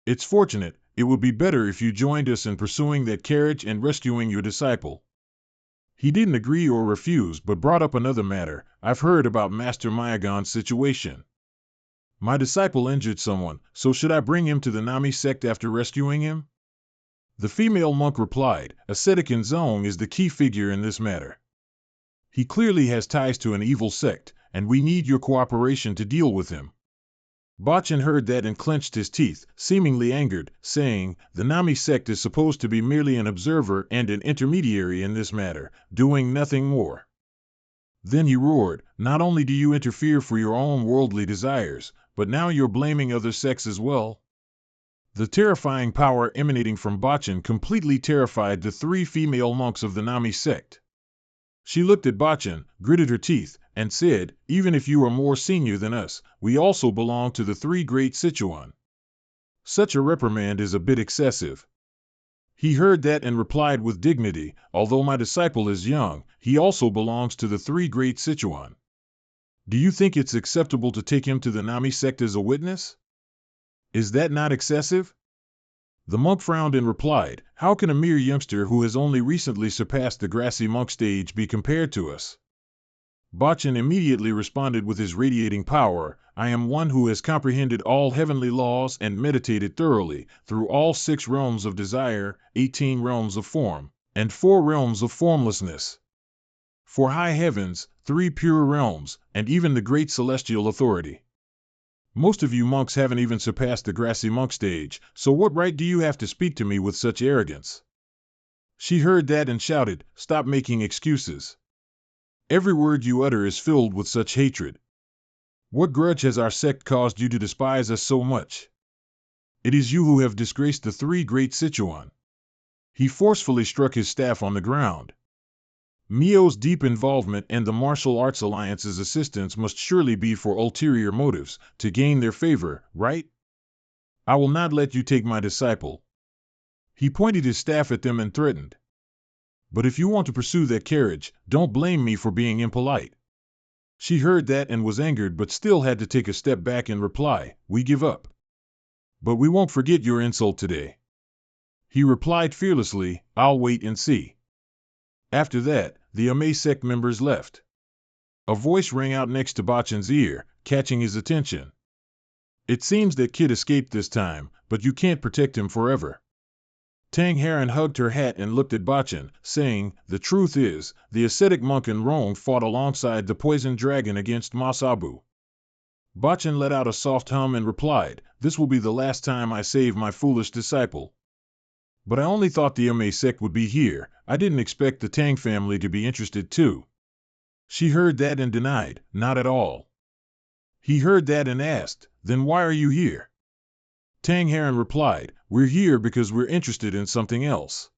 It's fortunate, it would be better if you joined us in pursuing that carriage and rescuing your disciple." He didn't agree or refuse but brought up another matter, "I've heard about Master Mayagon's situation. My disciple injured someone, so should I bring him to the Nami sect after rescuing him?" The female monk replied, "Ascetic Nzong is the key figure in this matter. He clearly has ties to an evil sect, and we need your cooperation to deal with him." Bachin heard that and clenched his teeth, seemingly angered, saying, "The Nami sect is supposed to be merely an observer and an intermediary in this matter, doing nothing more." Then he roared, "Not only do you interfere for your own worldly desires, but now you're blaming other sects as well?" The terrifying power emanating from Bachin completely terrified the three female monks of the Nami sect. She looked at Bachin, gritted her teeth, and said, "Even if you are more senior than us, we also belong to the three great Sichuan." Such a reprimand is a bit excessive. He heard that and replied with dignity, "Although my disciple is young, he also belongs to the three great Sichuan. Do you think it's acceptable to take him to the Nami sect as a witness? Is that not excessive?" The monk frowned and replied, "How can a mere youngster who has only recently surpassed the grassy monk stage be compared to us?" Bachan immediately responded with his radiating power, "I am one who has comprehended all heavenly laws and meditated thoroughly through all 6 realms of desire, 18 realms of form, and 4 realms of formlessness. 4 high heavens, 3 pure realms, and even the great celestial authority. Most of you monks haven't even surpassed the grassy monk stage, so what right do you have to speak to me with such arrogance?" She heard that and shouted, "Stop making excuses. Every word you utter is filled with such hatred. What grudge has our sect caused you to despise us so much? It is you who have disgraced the three great Sichuan." He forcefully struck his staff on the ground. Mio's deep involvement and the martial arts alliance's assistance must surely be for ulterior motives, to gain their favor, right? "I will not let you take my disciple." He pointed his staff at them and threatened, "But if you want to pursue that carriage, don't blame me for being impolite." She heard that and was angered but still had to take a step back and reply, "We give up. But we won't forget your insult today." He replied fearlessly, "I'll wait and see." After that, the Ame sect members left. A voice rang out next to Bachan's ear, catching his attention. "It seems that kid escaped this time, but you can't protect him forever." Tang Heron hugged her hat and looked at Bachan, saying, "The truth is, the ascetic monk in Rome fought alongside the poisoned dragon against Masabu." Bachan let out a soft hum and replied, "This will be the last time I save my foolish disciple. But I only thought the Ame sect would be here, I didn't expect the Tang family to be interested too." She heard that and denied, "Not at all." He heard that and asked, "Then why are you here?" Tang Heron replied, "We're here because we're interested in something else."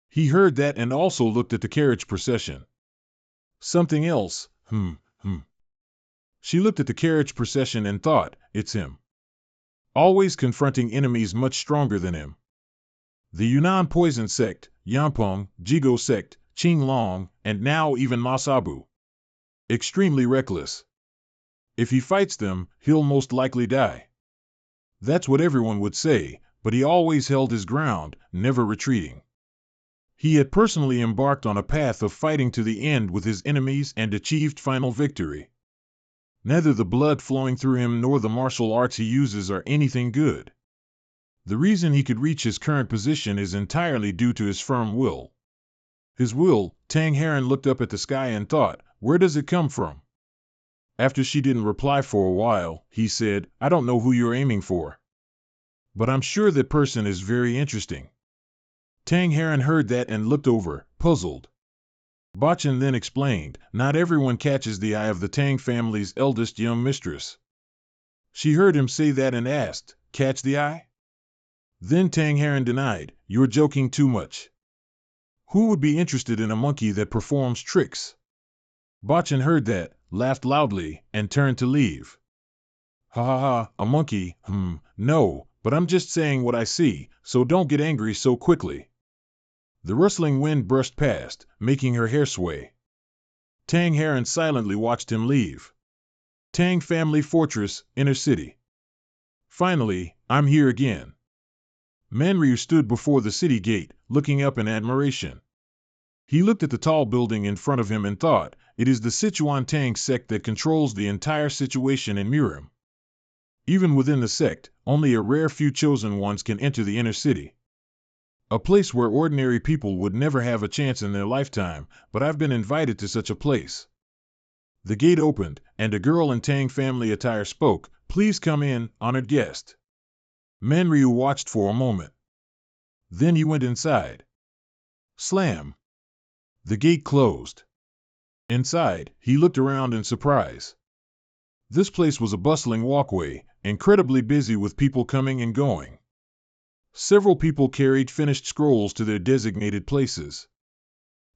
He heard that and also looked at the carriage procession. "Something else, She looked at the carriage procession and thought, "It's him. Always confronting enemies much stronger than him. The Yunnan poison sect, Yampong, Jigo sect, Qinglong, and now even Masabu. Extremely reckless. If he fights them, he'll most likely die." That's what everyone would say, but he always held his ground, never retreating. He had personally embarked on a path of fighting to the end with his enemies and achieved final victory. Neither the blood flowing through him nor the martial arts he uses are anything good. The reason he could reach his current position is entirely due to his firm will. His will, Tang Heron looked up at the sky and thought, "Where does it come from?" After she didn't reply for a while, he said, "I don't know who you're aiming for. But I'm sure that person is very interesting." Tang Heron heard that and looked over, puzzled. Bachan then explained, "Not everyone catches the eye of the Tang family's eldest young mistress." She heard him say that and asked, "Catch the eye?" Then Tang Heron denied, "You're joking too much. Who would be interested in a monkey that performs tricks?" Bachan heard that, laughed loudly, and turned to leave. "Ha ha ha, a monkey, no, but I'm just saying what I see, so don't get angry so quickly." The rustling wind brushed past, making her hair sway. Tang Heron silently watched him leave. Tang Family Fortress, Inner City. "Finally, I'm here again." Manryu stood before the city gate, looking up in admiration. He looked at the tall building in front of him and thought, "It is the Sichuan Tang sect that controls the entire situation in Mirim. Even within the sect, only a rare few chosen ones can enter the inner city. A place where ordinary people would never have a chance in their lifetime, but I've been invited to such a place." The gate opened, and a girl in Tang family attire spoke, "Please come in, honored guest." Manryu watched for a moment. Then he went inside. Slam! The gate closed. Inside, he looked around in surprise. This place was a bustling walkway, incredibly busy with people coming and going. Several people carried finished scrolls to their designated places.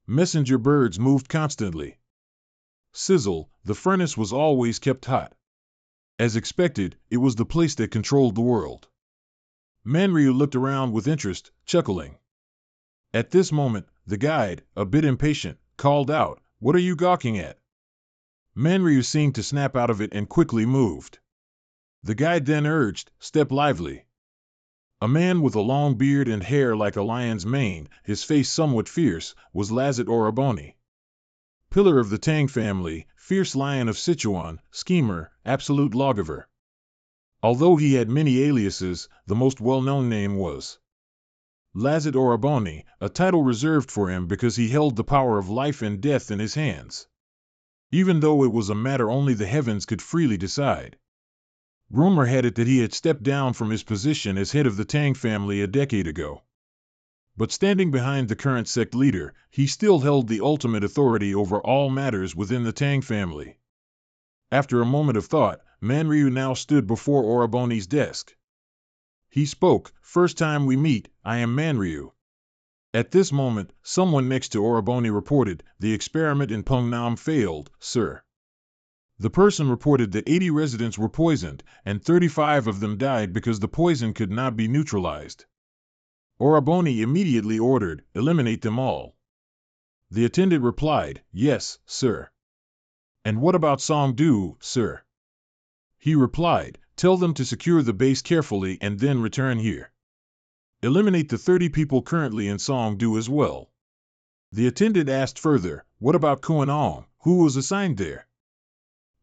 Messenger birds moved constantly. Sizzle, the furnace was always kept hot. As expected, it was the place that controlled the world. Manryu looked around with interest, chuckling. At this moment, the guide, a bit impatient, called out, "What are you gawking at?" Manryu seemed to snap out of it and quickly moved. The guide then urged, "Step lively." A man with a long beard and hair like a lion's mane, his face somewhat fierce, was Lazet Oroboni. Pillar of the Tang family, fierce lion of Sichuan, schemer, absolute lawgiver. Although he had many aliases, the most well-known name was Lazet Oroboni, a title reserved for him because he held the power of life and death in his hands, even though it was a matter only the heavens could freely decide. Rumor had it that he had stepped down from his position as head of the Tang family a decade ago. But standing behind the current sect leader, he still held the ultimate authority over all matters within the Tang family. After a moment of thought, Manryu now stood before Oroboni's desk. He spoke, "First time we meet, I am Manryu." At this moment, someone next to Oroboni reported, "The experiment in Pungnam failed, sir." The person reported that 80 residents were poisoned, and 35 of them died because the poison could not be neutralized. Oroboni immediately ordered, "Eliminate them all." The attendant replied, "Yes, sir." "And what about Songdu, sir?" He replied, "Tell them to secure the base carefully and then return here. Eliminate the 30 people currently in Songdu as well." The attendant asked further, "What about Kuanong, who was assigned there?"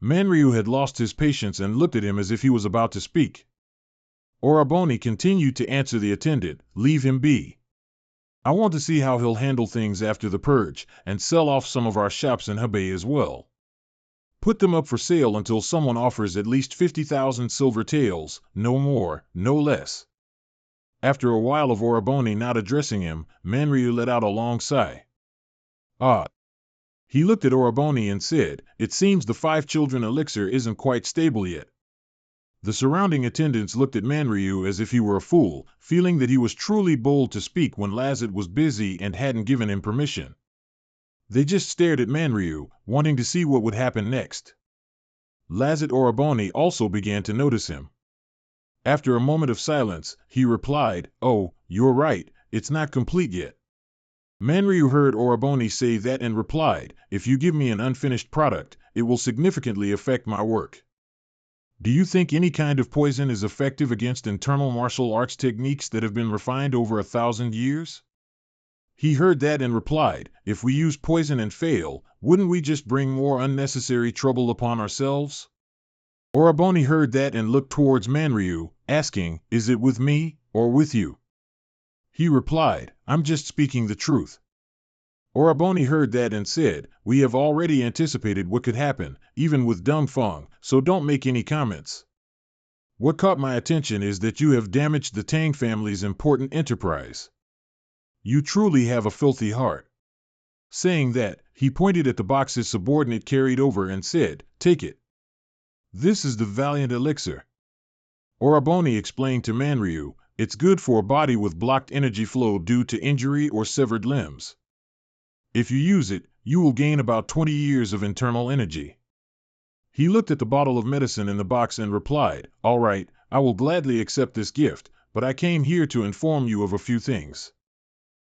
Manryu had lost his patience and looked at him as if he was about to speak. Oroboni continued to answer the attendant, "Leave him be. I want to see how he'll handle things after the purge, and sell off some of our shops in Hebei as well. Put them up for sale until someone offers at least 50,000 silver taels, no more, no less." After a while of Oroboni not addressing him, Manryu let out a long sigh. "Ah." He looked at Oroboni and said, "It seems the 5 children elixir isn't quite stable yet." The surrounding attendants looked at Manryu as if he were a fool, feeling that he was truly bold to speak when Lazet was busy and hadn't given him permission. They just stared at Manryu, wanting to see what would happen next. Lazet Oroboni also began to notice him. After a moment of silence, he replied, "Oh, you're right, it's not complete yet." Manryu heard Oroboni say that and replied, "If you give me an unfinished product, it will significantly affect my work." "Do you think any kind of poison is effective against internal martial arts techniques that have been refined over 1,000 years?" He heard that and replied, "If we use poison and fail, wouldn't we just bring more unnecessary trouble upon ourselves?" Oroboni heard that and looked towards Manryu, asking, "Is it with me, or with you?" He replied, "I'm just speaking the truth." Oroboni heard that and said, "We have already anticipated what could happen, even with Dongfeng, so don't make any comments. What caught my attention is that you have damaged the Tang family's important enterprise. You truly have a filthy heart." Saying that, he pointed at the box his subordinate carried over and said, "Take it. This is the Valiant Elixir." Oroboni explained to Manryu, "It's good for a body with blocked energy flow due to injury or severed limbs. If you use it, you will gain about 20 years of internal energy." He looked at the bottle of medicine in the box and replied, "All right, I will gladly accept this gift, but I came here to inform you of a few things."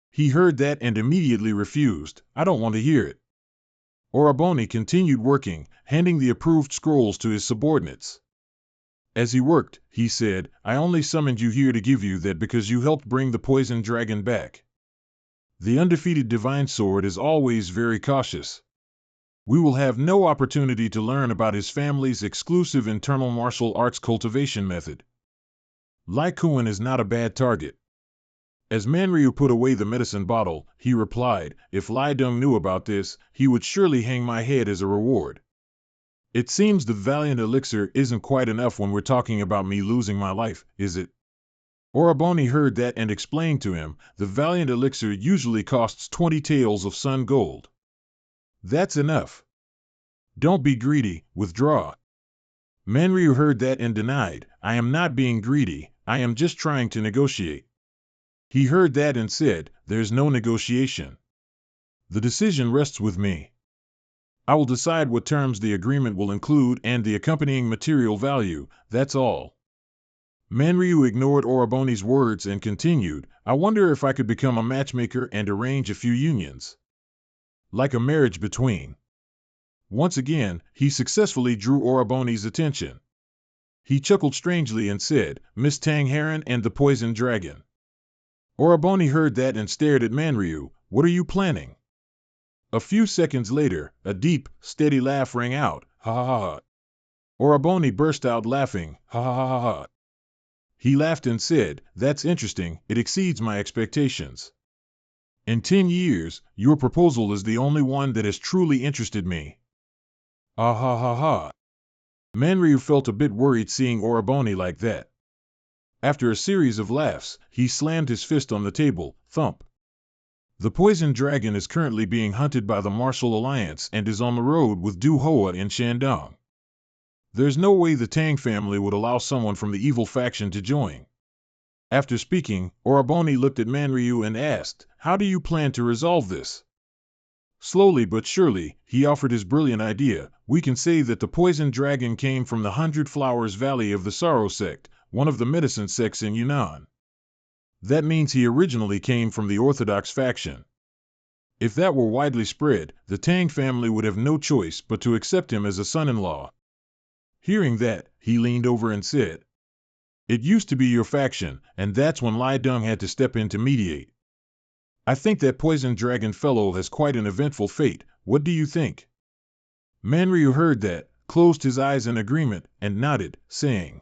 He heard that and immediately refused, "I don't want to hear it." Oroboni continued working, handing the approved scrolls to his subordinates. As he worked, he said, "I only summoned you here to give you that because you helped bring the poisoned dragon back. The undefeated divine sword is always very cautious. We will have no opportunity to learn about his family's exclusive internal martial arts cultivation method. Lai Kuan is not a bad target." As Manryu put away the medicine bottle, he replied, "If Lai Deng knew about this, he would surely hang my head as a reward. It seems the Valiant Elixir isn't quite enough when we're talking about me losing my life, is it?" Oroboni heard that and explained to him, "The Valiant Elixir usually costs 20 taels of sun gold. That's enough. Don't be greedy, withdraw." Manryu heard that and denied, "I am not being greedy, I am just trying to negotiate." He heard that and said, "There's no negotiation. The decision rests with me. I will decide what terms the agreement will include and the accompanying material value, that's all. Manryu ignored Oroboni's words and continued, I wonder if I could become a matchmaker and arrange a few unions. Like a marriage between. Once again, he successfully drew Oroboni's attention. He chuckled strangely and said, Miss Tang Heron and the Poison Dragon. Oroboni heard that and stared at Manryu, what are you planning? A few seconds later, a deep, steady laugh rang out, ha ha ha. Oroboni burst out laughing, ha ha ha ha. He laughed and said, that's interesting, it exceeds my expectations. In 10 years, your proposal is the only one that has truly interested me. Ah ha ha ha. Manryu felt a bit worried seeing Oroboni like that. After a series of laughs, he slammed his fist on the table, thump. The Poison Dragon is currently being hunted by the Martial Alliance and is on the road with Du Hoa in Shandong. There's no way the Tang family would allow someone from the evil faction to join. After speaking, Oroboni looked at Manryu and asked, how do you plan to resolve this? Slowly but surely, he offered his brilliant idea. We can say that the Poison Dragon came from the 100 Flowers Valley of the Sorrow sect, one of the medicine sects in Yunnan. That means he originally came from the Orthodox faction. If that were widely spread, the Tang family would have no choice but to accept him as a son-in-law. Hearing that, he leaned over and said, it used to be your faction, and that's when Lai Deng had to step in to mediate. I think that Poison Dragon fellow has quite an eventful fate, what do you think? Manryu heard that, closed his eyes in agreement, and nodded, saying,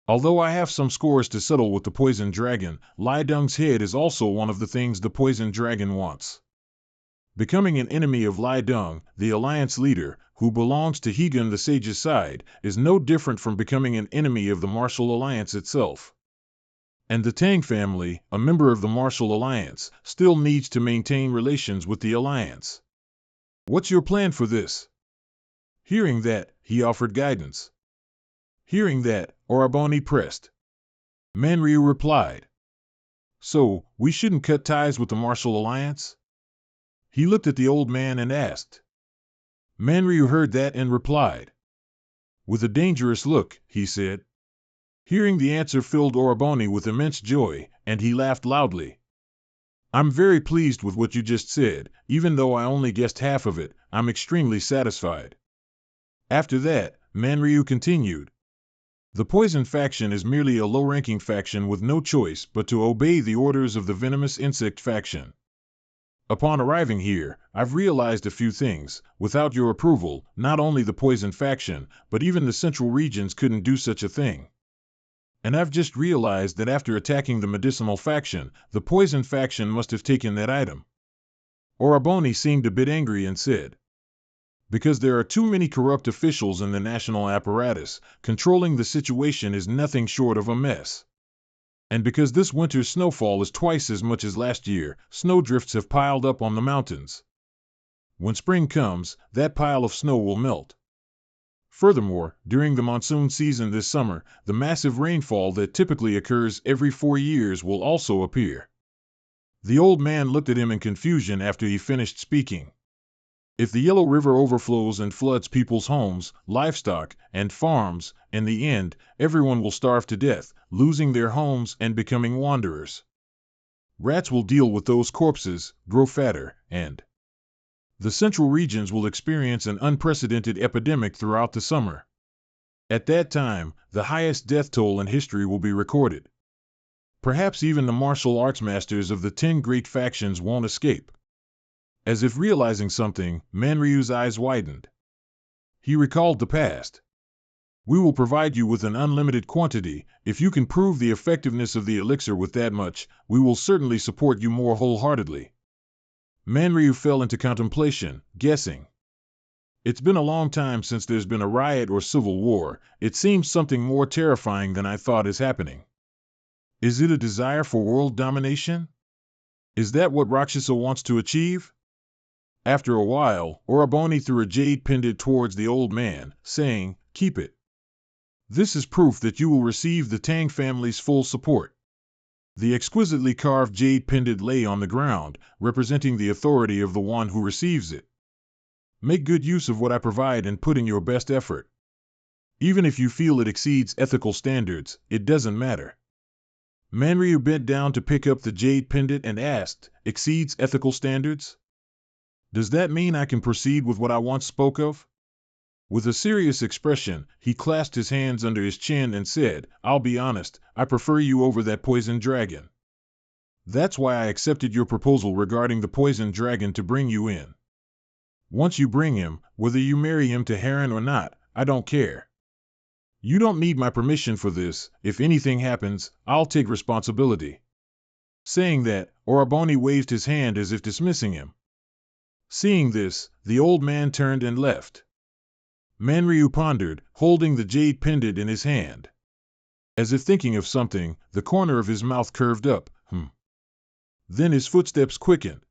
although I have some scores to settle with the Poison Dragon, Lai Deng's head is also one of the things the Poison Dragon wants. Becoming an enemy of Lai Deng, the alliance leader, who belongs to Hegan the Sage's side, is no different from becoming an enemy of the Martial Alliance itself. And the Tang family, a member of the Martial Alliance, still needs to maintain relations with the alliance. What's your plan for this? Hearing that, he offered guidance. Hearing that, Oroboni pressed. Manryu replied, so, we shouldn't cut ties with the Martial Alliance? He looked at the old man and asked. Manryu heard that and replied. With a dangerous look, he said. Hearing the answer filled Oroboni with immense joy, and he laughed loudly. I'm very pleased with what you just said, even though I only guessed half of it, I'm extremely satisfied. After that, Manryu continued. The Poison faction is merely a low-ranking faction with no choice but to obey the orders of the Venomous Insect faction. Upon arriving here, I've realized a few things. Without your approval, not only the Poison faction, but even the Central regions couldn't do such a thing. And I've just realized that after attacking the Medicinal faction, the Poison faction must have taken that item. Oroboni seemed a bit angry and said, because there are too many corrupt officials in the national apparatus, controlling the situation is nothing short of a mess. And because this winter's snowfall is twice as much as last year, snowdrifts have piled up on the mountains. When spring comes, that pile of snow will melt. Furthermore, during the monsoon season this summer, the massive rainfall that typically occurs every 4 years will also appear. The old man looked at him in confusion after he finished speaking. If the Yellow River overflows and floods people's homes, livestock, and farms, in the end, everyone will starve to death, losing their homes and becoming wanderers. Rats will deal with those corpses, grow fatter, and the central regions will experience an unprecedented epidemic throughout the summer. At that time, the highest death toll in history will be recorded. Perhaps even the martial arts masters of the 10 great factions won't escape. As if realizing something, Manryu's eyes widened. He recalled the past. We will provide you with an unlimited quantity. If you can prove the effectiveness of the elixir with that much, we will certainly support you more wholeheartedly. Manryu fell into contemplation, guessing. It's been a long time since there's been a riot or civil war. It seems something more terrifying than I thought is happening. Is it a desire for world domination? Is that what Rakshasa wants to achieve? After a while, Oroboni threw a jade pendant towards the old man, saying, keep it. This is proof that you will receive the Tang family's full support. The exquisitely carved jade pendant lay on the ground, representing the authority of the one who receives it. Make good use of what I provide and put in your best effort. Even if you feel it exceeds ethical standards, it doesn't matter. Manryu bent down to pick up the jade pendant and asked, exceeds ethical standards? Does that mean I can proceed with what I once spoke of? With a serious expression, he clasped his hands under his chin and said, I'll be honest, I prefer you over that poisoned dragon. That's why I accepted your proposal regarding the poisoned dragon to bring you in. Once you bring him, whether you marry him to Heron or not, I don't care. You don't need my permission for this. If anything happens, I'll take responsibility. Saying that, Oraboni waved his hand as if dismissing him. Seeing this, the old man turned and left. Manryu pondered, holding the jade pendant in his hand. As if thinking of something, the corner of his mouth curved up. Then his footsteps quickened.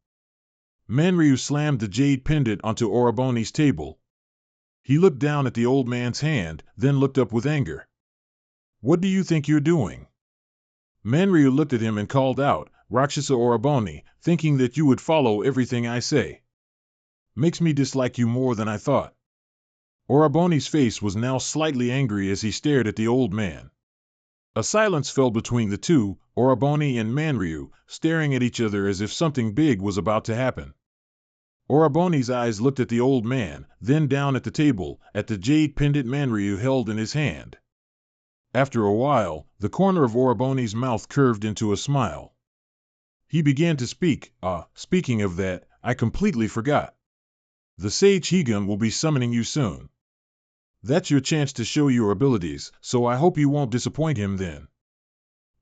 Manryu slammed the jade pendant onto Oraboni's table. He looked down at the old man's hand, then looked up with anger. What do you think you're doing? Manryu looked at him and called out, Rakshasa Oraboni, thinking that you would follow everything I say. Makes me dislike you more than I thought. Oraboni's face was now slightly angry as he stared at the old man. A silence fell between the two, Oraboni and Manryu, staring at each other as if something big was about to happen. Oraboni's eyes looked at the old man, then down at the table, at the jade pendant Manryu held in his hand. After a while, the corner of Oraboni's mouth curved into a smile. He began to speak. Speaking of that, I completely forgot. The sage Higan will be summoning you soon. That's your chance to show your abilities, so I hope you won't disappoint him then.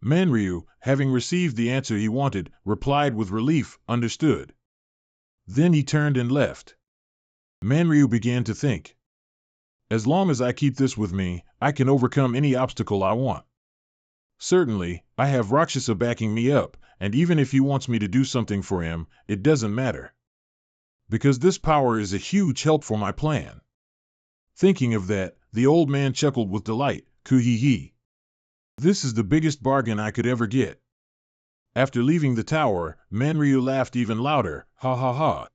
Manryu, having received the answer he wanted, replied with relief, understood. Then he turned and left. Manryu began to think. As long as I keep this with me, I can overcome any obstacle I want. Certainly, I have Rakshasa backing me up, and even if he wants me to do something for him, it doesn't matter. Because this power is a huge help for my plan. Thinking of that, the old man chuckled with delight, Kuhihi. This is the biggest bargain I could ever get. After leaving the tower, Manryu laughed even louder, ha ha ha.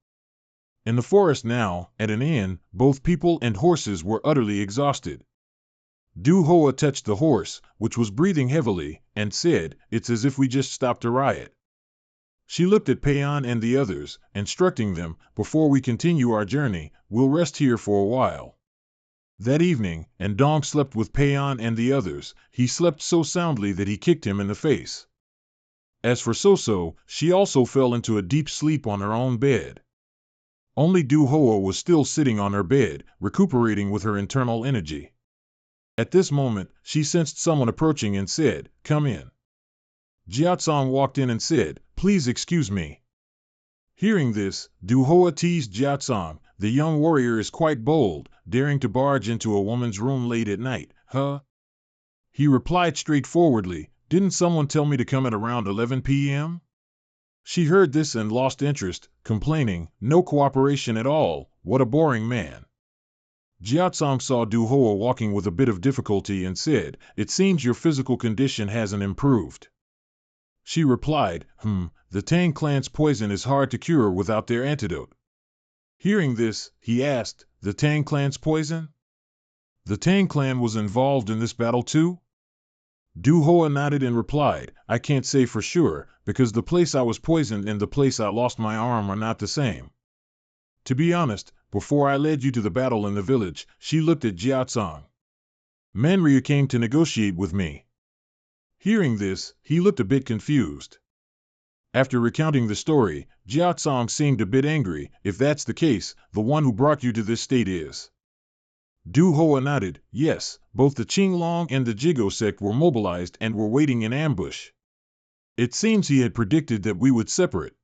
In the forest now, at an inn, both people and horses were utterly exhausted. Du Hoa touched the horse, which was breathing heavily, and said, It's as if we just stopped a riot. She looked at Payan and the others, instructing them, Before we continue our journey, we'll rest here for a while. That evening, Ndong slept with Payan and the others. He slept so soundly that he kicked him in the face. As for Soso, she also fell into a deep sleep on her own bed. Only Du Hoa was still sitting on her bed, recuperating with her internal energy. At this moment, she sensed someone approaching and said, Come in. Jiatsong walked in and said, Please excuse me. Hearing this, Du Hoa teased Jiatsong, the young warrior is quite bold, daring to barge into a woman's room late at night, huh? He replied straightforwardly, Didn't someone tell me to come at around 11 p.m.? She heard this and lost interest, complaining, No cooperation at all, what a boring man. Jiatsong saw Du Hoa walking with a bit of difficulty and said, It seems your physical condition hasn't improved. She replied, The Tang clan's poison is hard to cure without their antidote. Hearing this, he asked, The Tang clan's poison? The Tang clan was involved in this battle too? Du Hoa nodded and replied, I can't say for sure, because the place I was poisoned and the place I lost my arm are not the same. To be honest, before I led you to the battle in the village, she looked at Jiatsong. Manryu came to negotiate with me. Hearing this, he looked a bit confused. After recounting the story, Jiatsong seemed a bit angry. If that's the case, the one who brought you to this state is. Du Hoa nodded, yes, both the Qinglong and the Jigo sect were mobilized and were waiting in ambush. It seems he had predicted that we would separate.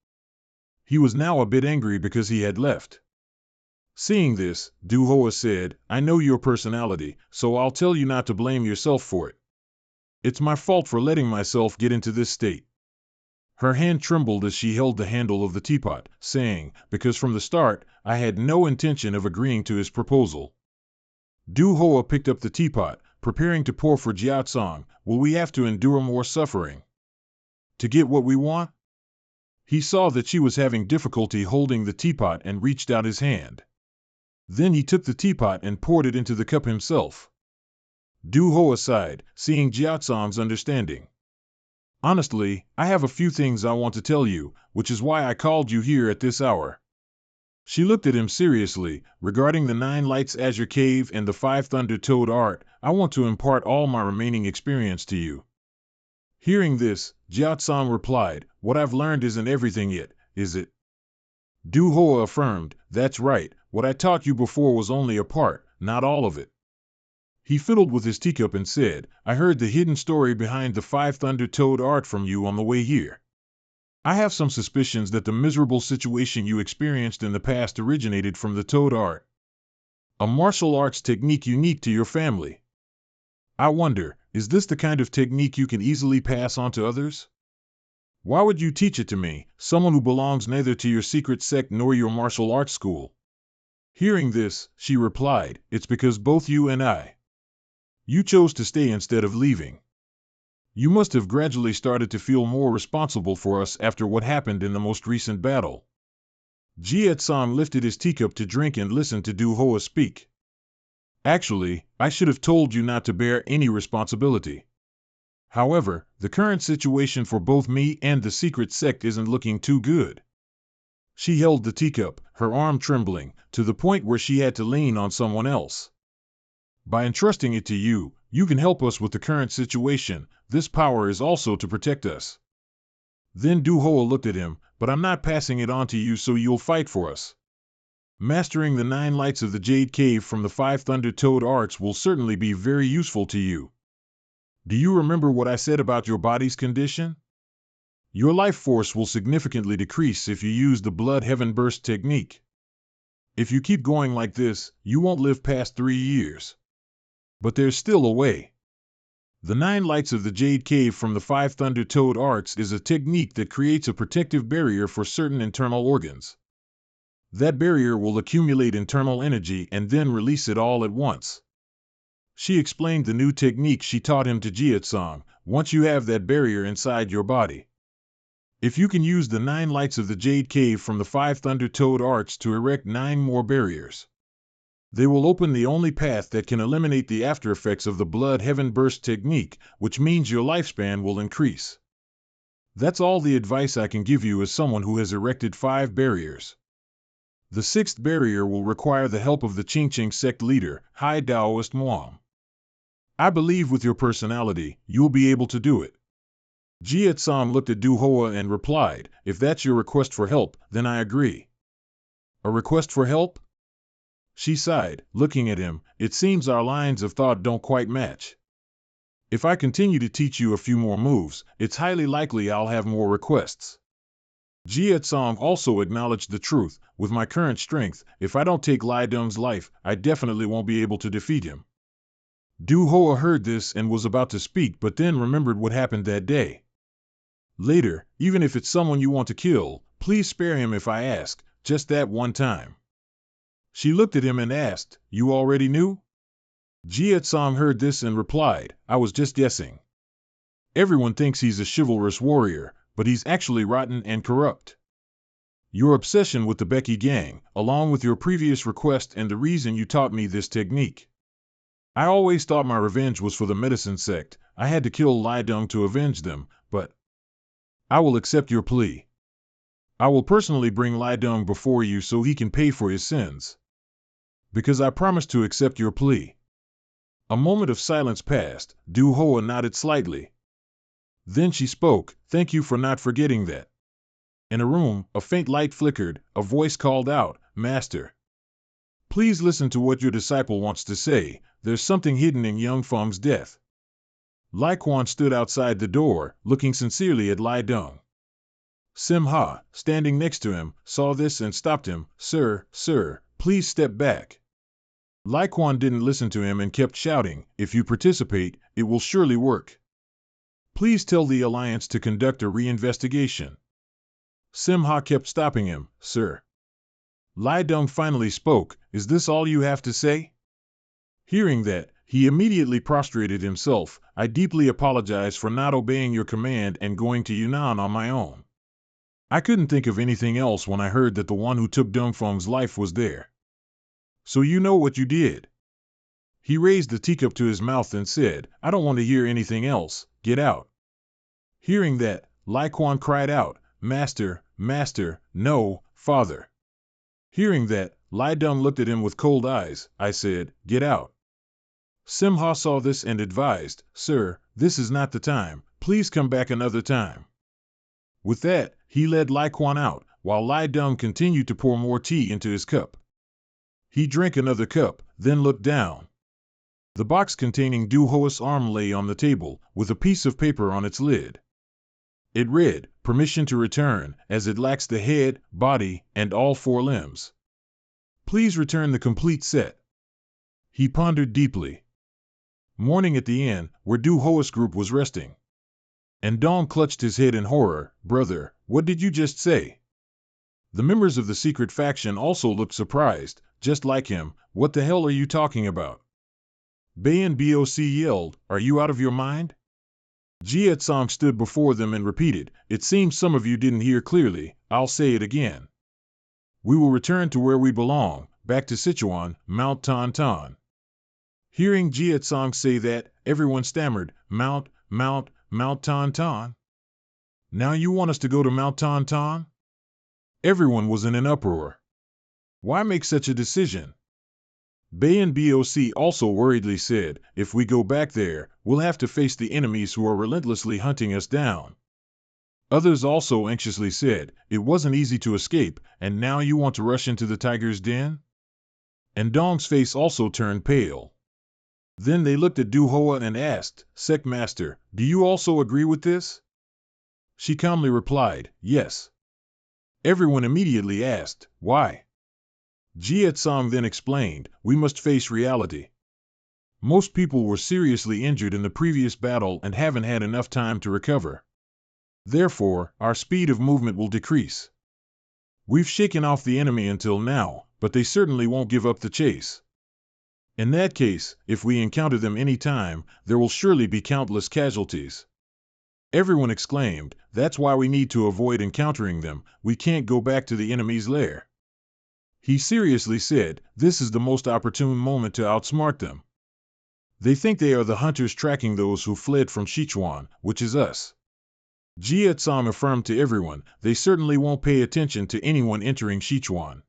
He was now a bit angry because he had left. Seeing this, Du Hoa said, I know your personality, so I'll tell you not to blame yourself for it. It's my fault for letting myself get into this state. Her hand trembled as she held the handle of the teapot, saying, Because from the start, I had no intention of agreeing to his proposal. Du Hoa picked up the teapot, preparing to pour for Jiatsong. Will we have to endure more suffering to get what we want? He saw that she was having difficulty holding the teapot and reached out his hand. Then he took the teapot and poured it into the cup himself. Du Hoa sighed, seeing Jiatsang's understanding. Honestly, I have a few things I want to tell you, which is why I called you here at this hour. She looked at him seriously. Regarding the 9 Lights Azure Cave and the 5 Thunder Toad art, I want to impart all my remaining experience to you. Hearing this, Jiatsang replied, what I've learned isn't everything yet, is it? Du Hoa affirmed, that's right, what I taught you before was only a part, not all of it. He fiddled with his teacup and said, I heard the hidden story behind the 5 Thunder Toad art from you on the way here. I have some suspicions that the miserable situation you experienced in the past originated from the Toad art. A martial arts technique unique to your family. I wonder, is this the kind of technique you can easily pass on to others? Why would you teach it to me, someone who belongs neither to your secret sect nor your martial arts school? Hearing this, she replied, it's because both you and you chose to stay instead of leaving. You must have gradually started to feel more responsible for us after what happened in the most recent battle. Jiatsang lifted his teacup to drink and listened to Du Hoa speak. Actually, I should have told you not to bear any responsibility. However, the current situation for both me and the secret sect isn't looking too good. She held the teacup, her arm trembling, to the point where she had to lean on someone else. By entrusting it to you, you can help us with the current situation. This power is also to protect us. Then Du Hoa looked at him, but I'm not passing it on to you so you'll fight for us. Mastering the 9 lights of the Jade Cave from the 5 Thunder Toad arts will certainly be very useful to you. Do you remember what I said about your body's condition? Your life force will significantly decrease if you use the Blood Heaven Burst technique. If you keep going like this, you won't live past 3 years. But there's still a way. The 9 lights of the Jade Cave from the 5 Thunder Toad arts is a technique that creates a protective barrier for certain internal organs. That barrier will accumulate internal energy and then release it all at once. She explained the new technique she taught him to Jiatsang, once you have that barrier inside your body. If you can use the 9 lights of the Jade Cave from the 5 Thunder Toad arts to erect 9 more barriers, they will open the only path that can eliminate the aftereffects of the Blood Heaven Burst technique, which means your lifespan will increase. That's all the advice I can give you as someone who has erected 5 barriers. The 6th barrier will require the help of the Qingqing sect leader, High Taoist Muam. I believe with your personality, you'll be able to do it. Jiatsang looked at Du Hoa and replied, if that's your request for help, then I agree. A request for help? She sighed, looking at him, it seems our lines of thought don't quite match. If I continue to teach you a few more moves, it's highly likely I'll have more requests. Jiatsang also acknowledged the truth, with my current strength, if I don't take Lai Deng's life, I definitely won't be able to defeat him. Du Hoa heard this and was about to speak but then remembered what happened that day. Later, even if it's someone you want to kill, please spare him if I ask, just that one time. She looked at him and asked, you already knew? Jiatsang heard this and replied, I was just guessing. Everyone thinks he's a chivalrous warrior, but he's actually rotten and corrupt. Your obsession with the Becky gang, along with your previous request and the reason you taught me this technique. I always thought my revenge was for the medicine sect. I had to kill Lai Deng to avenge them, but I will accept your plea. I will personally bring Lai Deng before you so he can pay for his sins. Because I promised to accept your plea. A moment of silence passed. Du Hoa nodded slightly. Then she spoke, thank you for not forgetting that. In a room, a faint light flickered, a voice called out, Master. Please listen to what your disciple wants to say, there's something hidden in young Feng's death. Lai Quan stood outside the door, looking sincerely at Lai Deng. Sim Ha, standing next to him, saw this and stopped him, Sir, please step back. Lai Quan didn't listen to him and kept shouting, if you participate, it will surely work. Please tell the Alliance to conduct a reinvestigation. Sim Ha kept stopping him, Sir. Lai Deng finally spoke, is this all you have to say? Hearing that, he immediately prostrated himself, I deeply apologize for not obeying your command and going to Yunnan on my own. I couldn't think of anything else when I heard that the one who took Dongfeng's life was there. So you know what you did. He raised the teacup to his mouth and said, I don't want to hear anything else, get out. Hearing that, Lai Quan cried out, Master, Master, no, Father. Hearing that, Lai Dong looked at him with cold eyes. I said, get out. Simha saw this and advised, Sir, this is not the time, please come back another time. With that, he led Lai Quan out, while Lai Dong continued to pour more tea into his cup. He drank another cup, then looked down. The box containing Du Hoa's arm lay on the table, with a piece of paper on its lid. It read, Permission to return, as it lacks the head, body, and all 4 limbs. Please return the complete set. He pondered deeply. Morning at the inn, where Du Hoa's group was resting. And Dong clutched his head in horror. Brother, what did you just say? The members of the secret faction also looked surprised, just like him. What the hell are you talking about? Bayan Boc yelled, Are you out of your mind? Jie Tsong stood before them and repeated, It seems some of you didn't hear clearly, I'll say it again. We will return to where we belong, back to Sichuan, Mount Tan Tan. Hearing Jie Tsong say that, everyone stammered, Mount Tan Tan? Now you want us to go to Mount Tan Tan? Everyone was in an uproar. Why make such a decision? Bayan Boc also worriedly said, If we go back there, we'll have to face the enemies who are relentlessly hunting us down. Others also anxiously said, It wasn't easy to escape, and now you want to rush into the tiger's den? And Dong's face also turned pale. Then they looked at Du Hoa and asked, Sect Master, do you also agree with this? She calmly replied, Yes. Everyone immediately asked, Why? Jie Tsong then explained, We must face reality. Most people were seriously injured in the previous battle and haven't had enough time to recover. Therefore, our speed of movement will decrease. We've shaken off the enemy until now, but they certainly won't give up the chase. In that case, if we encounter them any time, there will surely be countless casualties. Everyone exclaimed, That's why we need to avoid encountering them, we can't go back to the enemy's lair. He seriously said, This is the most opportune moment to outsmart them. They think they are the hunters tracking those who fled from Sichuan, which is us. Jie Tsong affirmed to everyone, They certainly won't pay attention to anyone entering Sichuan.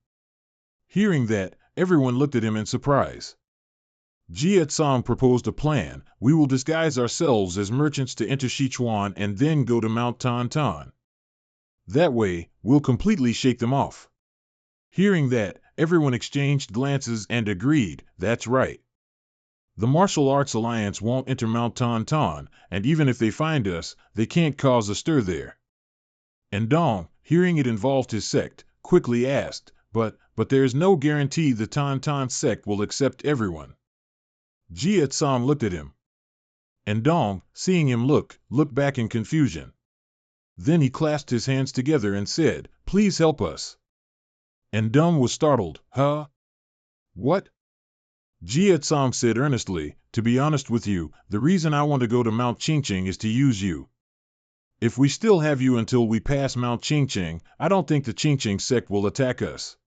Hearing that, everyone looked at him in surprise. Jie Tsong proposed a plan, We will disguise ourselves as merchants to enter Sichuan and then go to Mount Tan Tan. That way, we'll completely shake them off. Hearing that, everyone exchanged glances and agreed, That's right. The Martial Arts Alliance won't enter Mount Tan Tan, and even if they find us, they can't cause a stir there. And Dong, hearing it involved his sect, quickly asked, But there is no guarantee the Tan Tan sect will accept everyone. Jie Tsong looked at him. And Dong, seeing him looked back in confusion. Then he clasped his hands together and said, Please help us. And Dong was startled, Huh? What? Jie Tsong said earnestly, To be honest with you, the reason I want to go to Mount Qingqing is to use you. If we still have you until we pass Mount Qingqing, I don't think the Qingqing sect will attack us.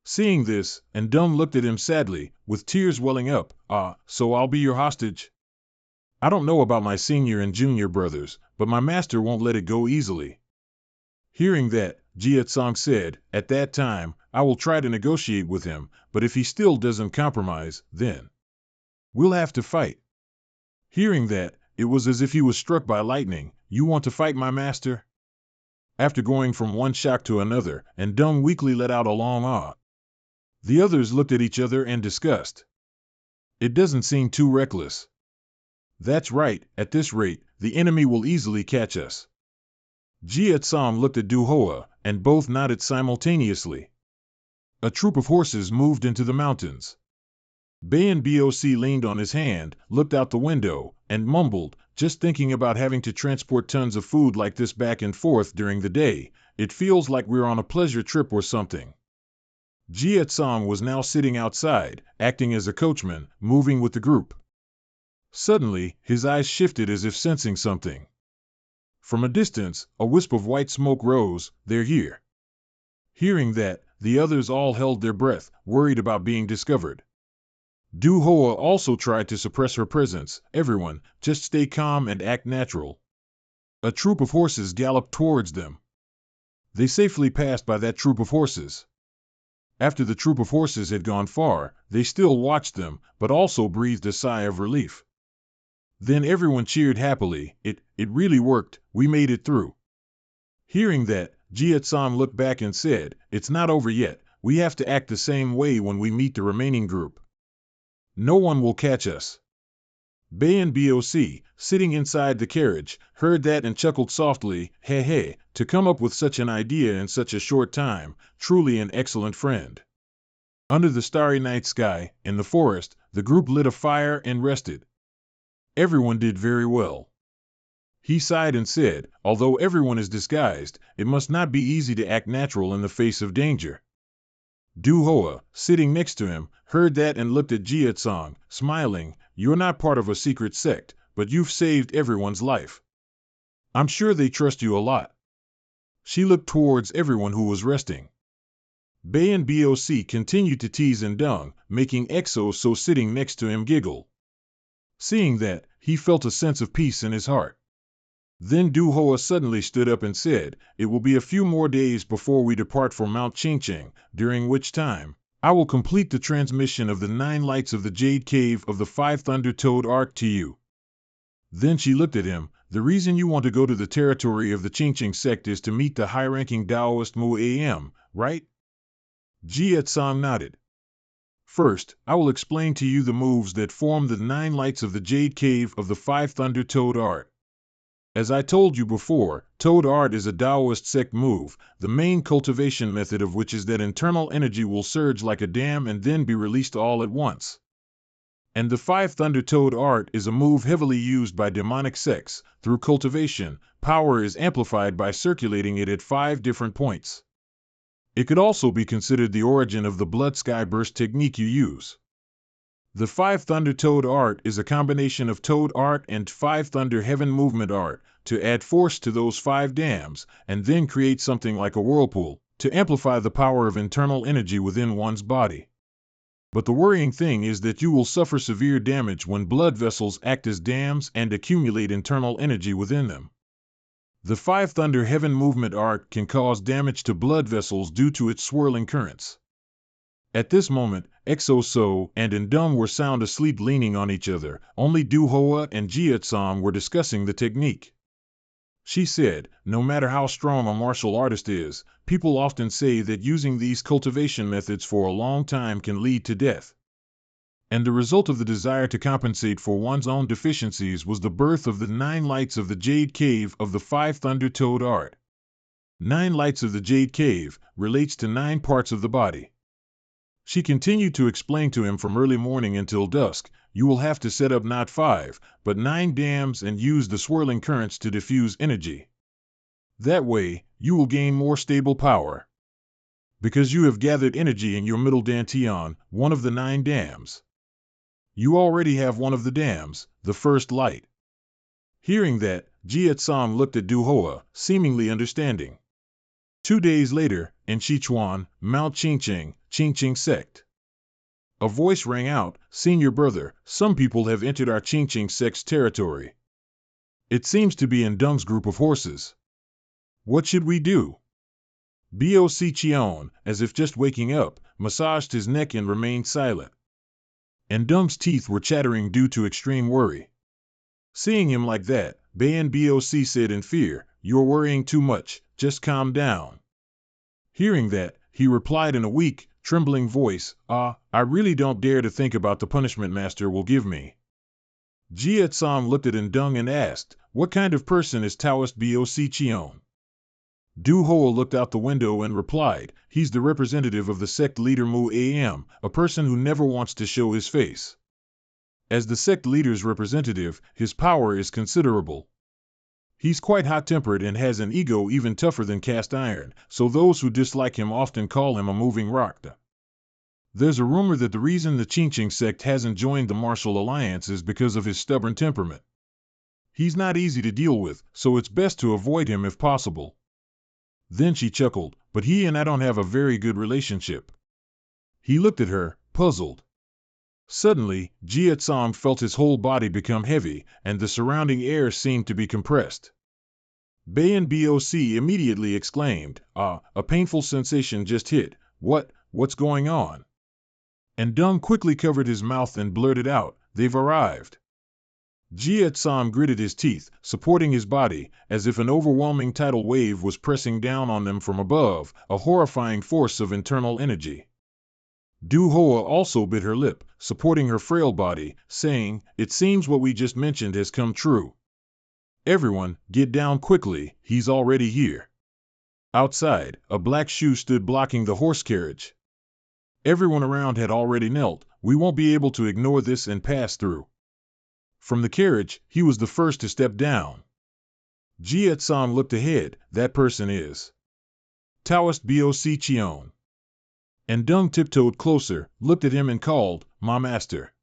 Seeing this, and Dong looked at him sadly, with tears welling up, So I'll be your hostage? I don't know about my senior and junior brothers, but my master won't let it go easily. Hearing that, Jie Tsong said, At that time, I will try to negotiate with him, but if he still doesn't compromise, then we'll have to fight. Hearing that, it was as if he was struck by lightning. You want to fight my master? After going from one shock to another, and Dong weakly let out a long ah. The others looked at each other in disgust. It doesn't seem too reckless. That's right, at this rate, the enemy will easily catch us. Jie Tsong looked at Du Hoa, and both nodded simultaneously. A troop of horses moved into the mountains. Bayan Boc leaned on his hand, looked out the window, and mumbled, Just thinking about having to transport tons of food like this back and forth during the day, it feels like we're on a pleasure trip or something. Jie Tsong was now sitting outside, acting as a coachman, moving with the group. Suddenly, his eyes shifted as if sensing something. From a distance, a wisp of white smoke rose, They're here. Hearing that, the others all held their breath, worried about being discovered. Du-Hoa also tried to suppress her presence. Everyone, just stay calm and act natural. A troop of horses galloped towards them. They safely passed by that troop of horses. After the troop of horses had gone far, they still watched them, but also breathed a sigh of relief. Then everyone cheered happily. It really worked, we made it through. Hearing that, Jia-san looked back and said, it's not over yet, we have to act the same way when we meet the remaining group. No one will catch us. Bei and Boc, sitting inside the carriage, heard that and chuckled softly, hey, to come up with such an idea in such a short time, truly an excellent friend. Under the starry night sky, in the forest, the group lit a fire and rested. Everyone did very well. He sighed and said, although everyone is disguised, it must not be easy to act natural in the face of danger. Du-Hoa, sitting next to him, heard that and looked at Jia-san, smiling, you're not part of a secret sect, but you've saved everyone's life. I'm sure they trust you a lot. She looked towards everyone who was resting. Bei and Boc continued to tease Ndung, making Exo-so sitting next to him giggle. Seeing that, he felt a sense of peace in his heart. Then Du-Hoa suddenly stood up and said, it will be a few more days before we depart for Mount Qingqing, during which time, I will complete the transmission of the 9 lights of the Jade Cave of the 5 Thunder Toad Arc to you. Then she looked at him, the reason you want to go to the territory of the Qingqing sect is to meet the high-ranking Taoist Mu Am, right? Jia-san nodded. First, I will explain to you the moves that form the 9 lights of the Jade Cave of the 5 Thunder Toad Art. As I told you before, Toad Art is a Taoist sect move, the main cultivation method of which is that internal energy will surge like a dam and then be released all at once. And the 5 Thunder Toad Art is a move heavily used by demonic sects. Through cultivation, power is amplified by circulating it at 5 different points. It could also be considered the origin of the Blood Sky Burst technique you use. The 5 Thunder Toad Art is a combination of Toad Art and 5 Thunder Heaven Movement Art, to add force to those 5 dams, and then create something like a whirlpool, to amplify the power of internal energy within one's body. But the worrying thing is that you will suffer severe damage when blood vessels act as dams and accumulate internal energy within them. The 5 Thunder Heaven Movement Art can cause damage to blood vessels due to its swirling currents. At this moment, Exo-so and Ndung were sound asleep leaning on each other. Only Du-Hoa and Jia-san were discussing the technique. She said, no matter how strong a martial artist is, people often say that using these cultivation methods for a long time can lead to death. And the result of the desire to compensate for one's own deficiencies was the birth of the 9 lights of the Jade Cave of the 5 Thunder Toad Art. 9 lights of the Jade Cave relates to 9 parts of the body. She continued to explain to him from early morning until dusk, you will have to set up not 5, but 9 dams and use the swirling currents to diffuse energy. That way, you will gain more stable power. Because you have gathered energy in your middle dantian, one of the 9 dams. You already have one of the dams, the first light. Hearing that, Jia-san looked at Du-Hoa, seemingly understanding. 2 days later, in Sichuan, Mount Qingqing, Qingqing sect. A voice rang out, Senior brother, some people have entered our Qingqing sect's territory. It seems to be Ndung's group of horses. What should we do? Boc Chion, as if just waking up, massaged his neck and remained silent. Ndung's teeth were chattering due to extreme worry. Seeing him like that, Bei and Boc said in fear, you're worrying too much, just calm down. Hearing that, he replied in a weak, trembling voice, I really don't dare to think about the punishment Master will give me. Jia-san looked at Ndung and asked, what kind of person is Taoist Boc Chion? Du-Hoa looked out the window and replied, he's the representative of the sect leader Mu Am, a person who never wants to show his face. As the sect leader's representative, his power is considerable. He's quite hot-tempered and has an ego even tougher than cast iron, so those who dislike him often call him a moving rock. There's a rumor that the reason the Qingqing sect hasn't joined the Martial Alliance is because of his stubborn temperament. He's not easy to deal with, so it's best to avoid him if possible. Then she chuckled, but he and I don't have a very good relationship. He looked at her, puzzled. Suddenly, Jietsong felt his whole body become heavy, and the surrounding air seemed to be compressed. Bayan Boc immediately exclaimed, a painful sensation just hit. What's going on? And Dung quickly covered his mouth and blurted out, they've arrived. Jietsong gritted his teeth, supporting his body, as if an overwhelming tidal wave was pressing down on them from above, a horrifying force of internal energy. Du Hoa also bit her lip, supporting her frail body, saying, it seems what we just mentioned has come true. Everyone, get down quickly, he's already here. Outside, a black shoe stood blocking the horse carriage. Everyone around had already knelt. We won't be able to ignore this and pass through. From the carriage, he was the first to step down. Jietsong looked ahead. That person is Taoist Boc Chion. And Dung tiptoed closer, looked at him and called, my master.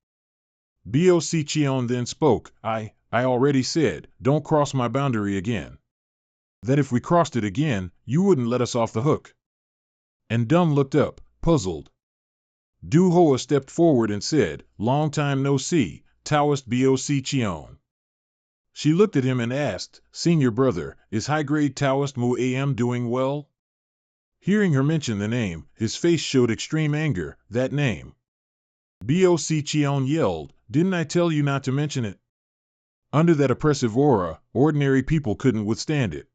Boc Chion then spoke, I already said, don't cross my boundary again. That if we crossed it again, you wouldn't let us off the hook. And Dung looked up, puzzled. Du Hoa stepped forward and said, long time no see, Taoist Boc Chion. She looked at him and asked, senior brother, is high-grade Taoist Mu Am doing well? Hearing her mention the name, his face showed extreme anger. That name. Boc Chion yelled, didn't I tell you not to mention it? Under that oppressive aura, ordinary people couldn't withstand it.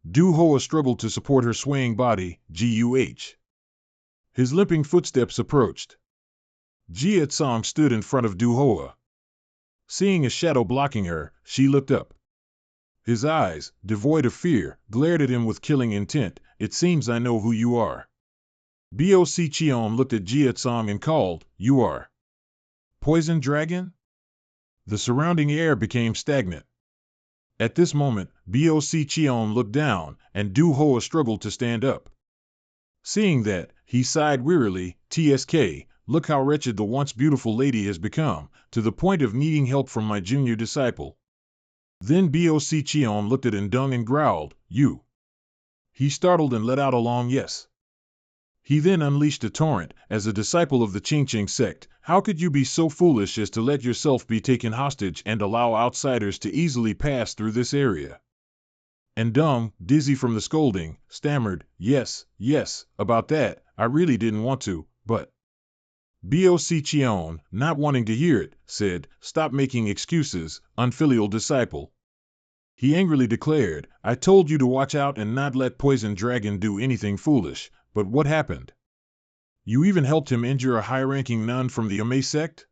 Du Hoa struggled to support her swaying body, Guh. His limping footsteps approached. Jietsong stood in front of Du Hoa. Seeing a shadow blocking her, she looked up. His eyes, devoid of fear, glared at him with killing intent. It seems I know who you are. Boc Chion looked at Jietsong and called, you are Poison Dragon? The surrounding air became stagnant. At this moment, Boc Chion looked down, and Du Hoa struggled to stand up. Seeing that, he sighed wearily, TSK, look how wretched the once beautiful lady has become, to the point of needing help from my junior disciple. Then Boc Chion looked at Ndung and growled, you. He startled and let out a long yes. He then unleashed a torrent. As a disciple of the Qingqing sect, how could you be so foolish as to let yourself be taken hostage and allow outsiders to easily pass through this area? And Ndung, dizzy from the scolding, stammered, yes, about that, I really didn't want to, but... Boc Chion, not wanting to hear it, said, stop making excuses, unfilial disciple. He angrily declared, I told you to watch out and not let Poison Dragon do anything foolish, but what happened? You even helped him injure a high-ranking nun from the Ame sect?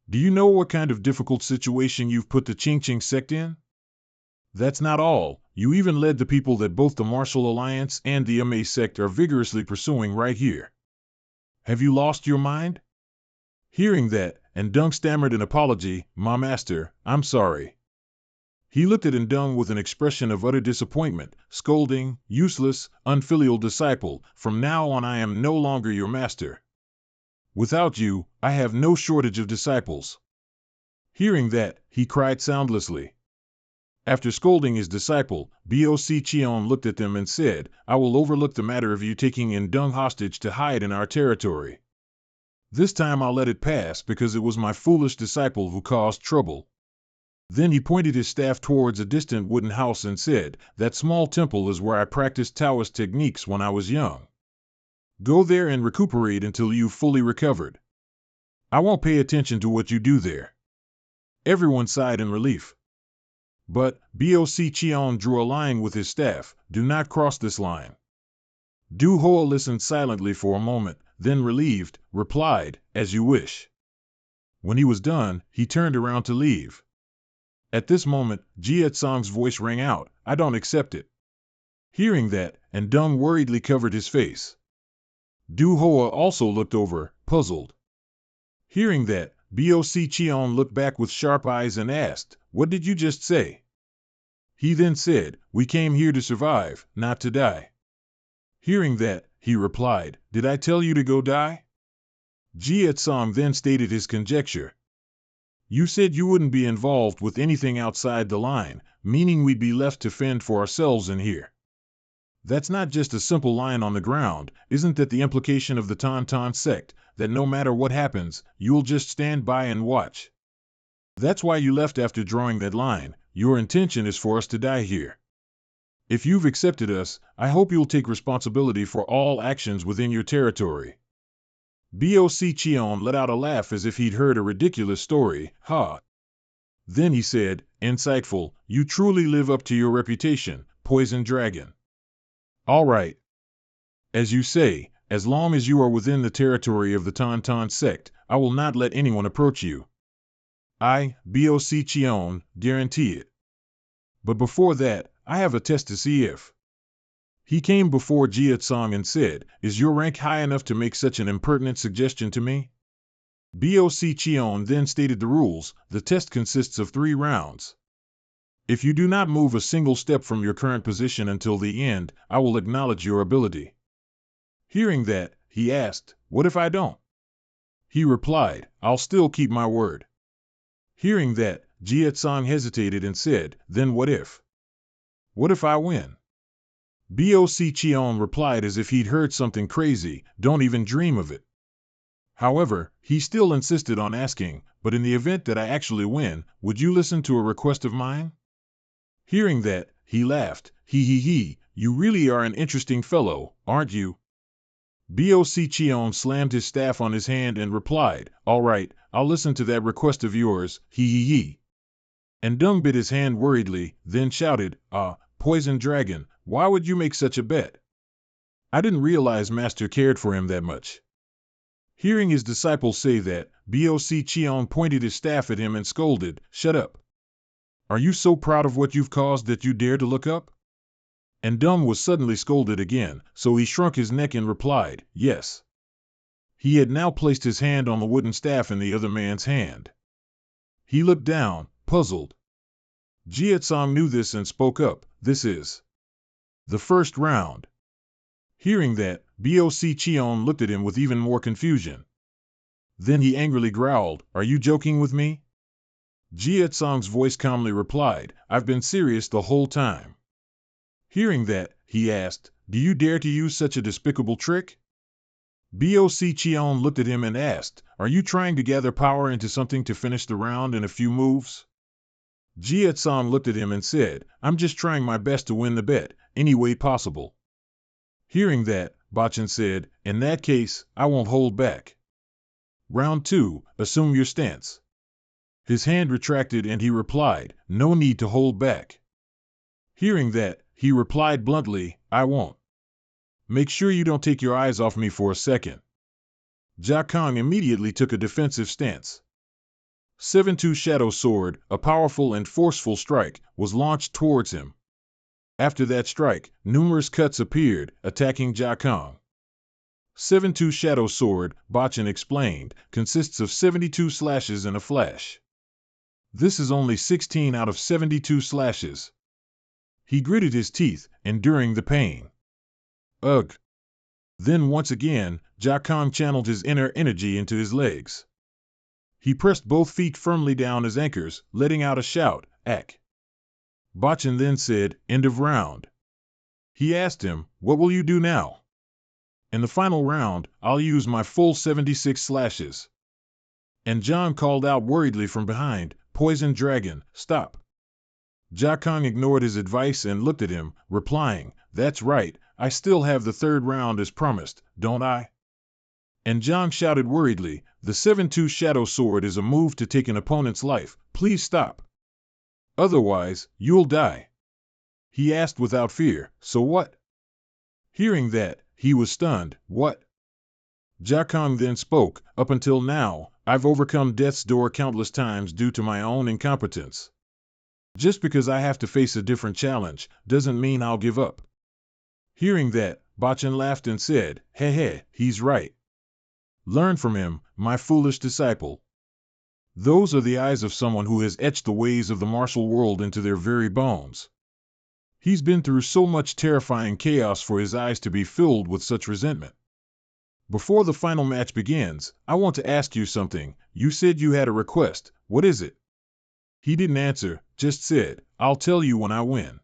Do you know what kind of difficult situation you've put the Qingqing sect in? That's not all, you even led the people that both the Martial Alliance and the Ame sect are vigorously pursuing right here. Have you lost your mind? Hearing that, Ndung stammered an apology, my master, I'm sorry. He looked at Ndung with an expression of utter disappointment, scolding, useless, unfilial disciple, from now on I am no longer your master. Without you, I have no shortage of disciples. Hearing that, he cried soundlessly. After scolding his disciple, Boc Chion looked at them and said, I will overlook the matter of you taking Ndung hostage to hide in our territory. This time I'll let it pass because it was my foolish disciple who caused trouble. Then he pointed his staff towards a distant wooden house and said, that small temple is where I practiced Taoist techniques when I was young. Go there and recuperate until you've fully recovered. I won't pay attention to what you do there. Everyone sighed in relief. But Boc Chion drew a line with his staff, do not cross this line. Du Hoa listened silently for a moment, then relieved, replied, as you wish. When he was done, he turned around to leave. At this moment, Jietsong's voice rang out, I don't accept it. Hearing that, Ndung worriedly covered his face. Du Hoa also looked over, puzzled. Hearing that, Boc Chion looked back with sharp eyes and asked, what did you just say? He then said, we came here to survive, not to die. Hearing that, he replied, did I tell you to go die? Jietsong then stated his conjecture. You said you wouldn't be involved with anything outside the line, meaning we'd be left to fend for ourselves in here. That's not just a simple line on the ground. Isn't that the implication of the Tauntaun sect, that no matter what happens, you'll just stand by and watch? That's why you left after drawing that line. Your intention is for us to die here. If you've accepted us, I hope you'll take responsibility for all actions within your territory. Boc Cheon let out a laugh as if he'd heard a ridiculous story. Ha! Then he said, insightful, you truly live up to your reputation, Poison Dragon. All right. As you say, as long as you are within the territory of the Tauntaun sect, I will not let anyone approach you. I, Boc Cheon, guarantee it. But before that, I have a test to see if. He came before Jia Tsong and said, is your rank high enough to make such an impertinent suggestion to me? Boc Cheon then stated the rules. The test consists of 3 rounds. If you do not move a single step from your current position until the end, I will acknowledge your ability. Hearing that, he asked, what if I don't? He replied, I'll still keep my word. Hearing that, Jia Tsong hesitated and said, then what if? What if I win? Boc Cheon replied as if he'd heard something crazy, don't even dream of it. However, he still insisted on asking, but in the event that I actually win, would you listen to a request of mine? Hearing that, he laughed, he, you really are an interesting fellow, aren't you? Boc Cheon slammed his staff on his hand and replied, all right, I'll listen to that request of yours, he. And Dung bit his hand worriedly, then shouted, Poison Dragon, why would you make such a bet? I didn't realize Master cared for him that much. Hearing his disciple say that, Boc Cheon pointed his staff at him and scolded, shut up. Are you so proud of what you've caused that you dare to look up? And Dung was suddenly scolded again, so he shrunk his neck and replied, yes. He had now placed his hand on the wooden staff in the other man's hand. He looked down, puzzled. Jia Tsong knew this and spoke up, this is the first round. Hearing that, Boc Cheon looked at him with even more confusion. Then he angrily growled, are you joking with me? Jia Tsong's voice calmly replied, I've been serious the whole time. Hearing that, he asked, do you dare to use such a despicable trick? Boc Cheon looked at him and asked, are you trying to gather power into something to finish the round in a few moves? Jia Tsong looked at him and said, I'm just trying my best to win the bet, any way possible. Hearing that, Bachin said, in that case, I won't hold back. Round 2, assume your stance. His hand retracted and he replied, no need to hold back. Hearing that, he replied bluntly, I won't. Make sure you don't take your eyes off me for a second. Jia Kong immediately took a defensive stance. 7-2 Shadow Sword, a powerful and forceful strike, was launched towards him. After that strike, numerous cuts appeared, attacking Jia Kong. 7-2 Shadow Sword, Bachin explained, consists of 72 slashes in a flash. This is only 16 out of 72 slashes. He gritted his teeth, enduring the pain. Ugh! Then once again, Jia Kong channeled his inner energy into his legs. He pressed both feet firmly down as anchors, letting out a shout, Ack! Bachin then said, end of round. He asked him, what will you do now? In the final round, I'll use my full 76 slashes. And John called out worriedly from behind, Poison Dragon, stop. Jia Kong ignored his advice and looked at him, replying, that's right, I still have the 3rd round as promised, don't I? And John shouted worriedly, the 7-2 Shadow Sword is a move to take an opponent's life, please stop. Otherwise, you'll die. He asked without fear, so what? Hearing that, he was stunned, what? Jia Kong then spoke, up until now, I've overcome death's door countless times due to my own incompetence. Just because I have to face a different challenge, doesn't mean I'll give up. Hearing that, Bachin laughed and said, heh, he's right. Learn from him, my foolish disciple. Those are the eyes of someone who has etched the ways of the martial world into their very bones. He's been through so much terrifying chaos for his eyes to be filled with such resentment. Before the final match begins, I want to ask you something. You said you had a request. What is it? He didn't answer, just said, I'll tell you when I win.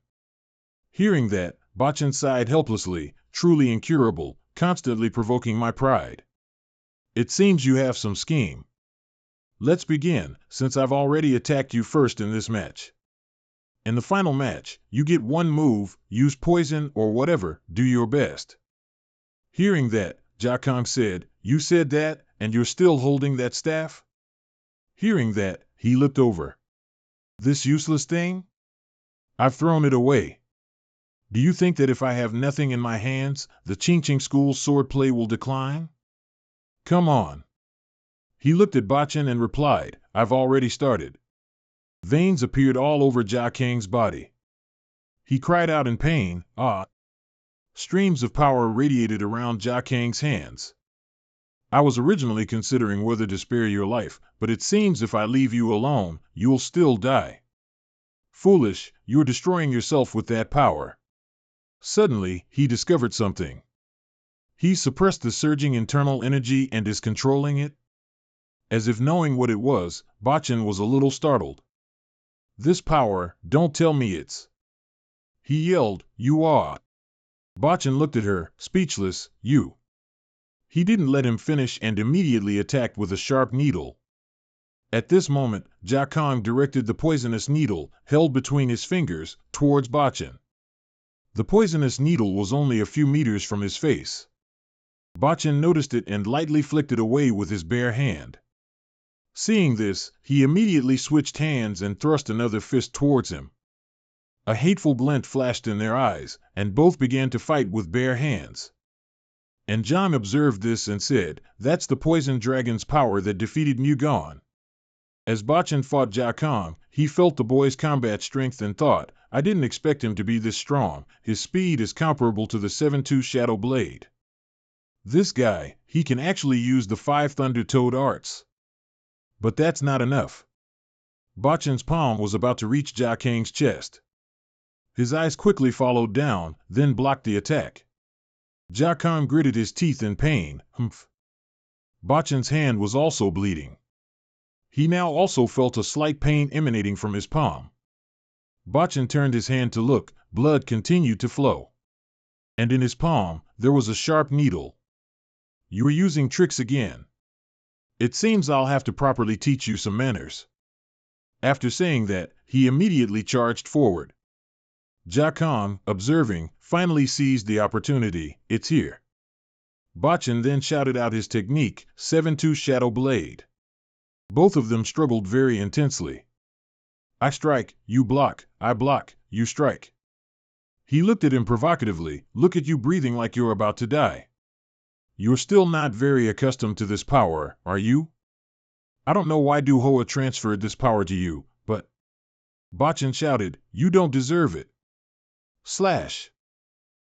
Hearing that, Bachin sighed helplessly, truly incurable, constantly provoking my pride. It seems you have some scheme. Let's begin, since I've already attacked you first in this match. In the final match, you get one move, use poison or whatever, do your best. Hearing that, Jakong said, You said that, and you're still holding that staff? Hearing that, he looked over. This useless thing? I've thrown it away. Do you think that if I have nothing in my hands, the Qingqing school's swordplay will decline? Come on. He looked at Bachin and replied, I've already started. Veins appeared all over Jia Kang's body. He cried out in pain, ah! Streams of power radiated around Jia Kang's hands. I was originally considering whether to spare your life, but it seems if I leave you alone, you'll still die. Foolish, you're destroying yourself with that power. Suddenly, he discovered something. He suppressed the surging internal energy and is controlling it? As if knowing what it was, Bachin was a little startled. This power, don't tell me it's... He yelled, You are... Bachin looked at her, speechless, you. He didn't let him finish and immediately attacked with a sharp needle. At this moment, Jakong directed the poisonous needle, held between his fingers, towards Bachin. The poisonous needle was only a few meters from his face. Bachin noticed it and lightly flicked it away with his bare hand. Seeing this, he immediately switched hands and thrust another fist towards him. A hateful glint flashed in their eyes, and both began to fight with bare hands. And Zhang observed this and said, That's the poison dragon's power that defeated Mugon. As Bachin fought Jakong, he felt the boy's combat strength and thought, I didn't expect him to be this strong, his speed is comparable to the 7-2 Shadow Blade. This guy, he can actually use the 5 Thunder Toad arts. But that's not enough. Bachin's palm was about to reach Jia Kang's chest. His eyes quickly followed down, then blocked the attack. Jia Kang gritted his teeth in pain, humph. Bachin's hand was also bleeding. He now also felt a slight pain emanating from his palm. Bachin turned his hand to look, blood continued to flow. And in his palm, there was a sharp needle. You are using tricks again. It seems I'll have to properly teach you some manners. After saying that, he immediately charged forward. Jia Kang, observing, finally seized the opportunity, it's here. Bachin then shouted out his technique, 7-2 Shadow Blade. Both of them struggled very intensely. I strike, you block, I block, you strike. He looked at him provocatively, look at you breathing like you're about to die. You're still not very accustomed to this power, are you? I don't know why Du Hoa transferred this power to you, but... Bachin shouted, you don't deserve it. Slash.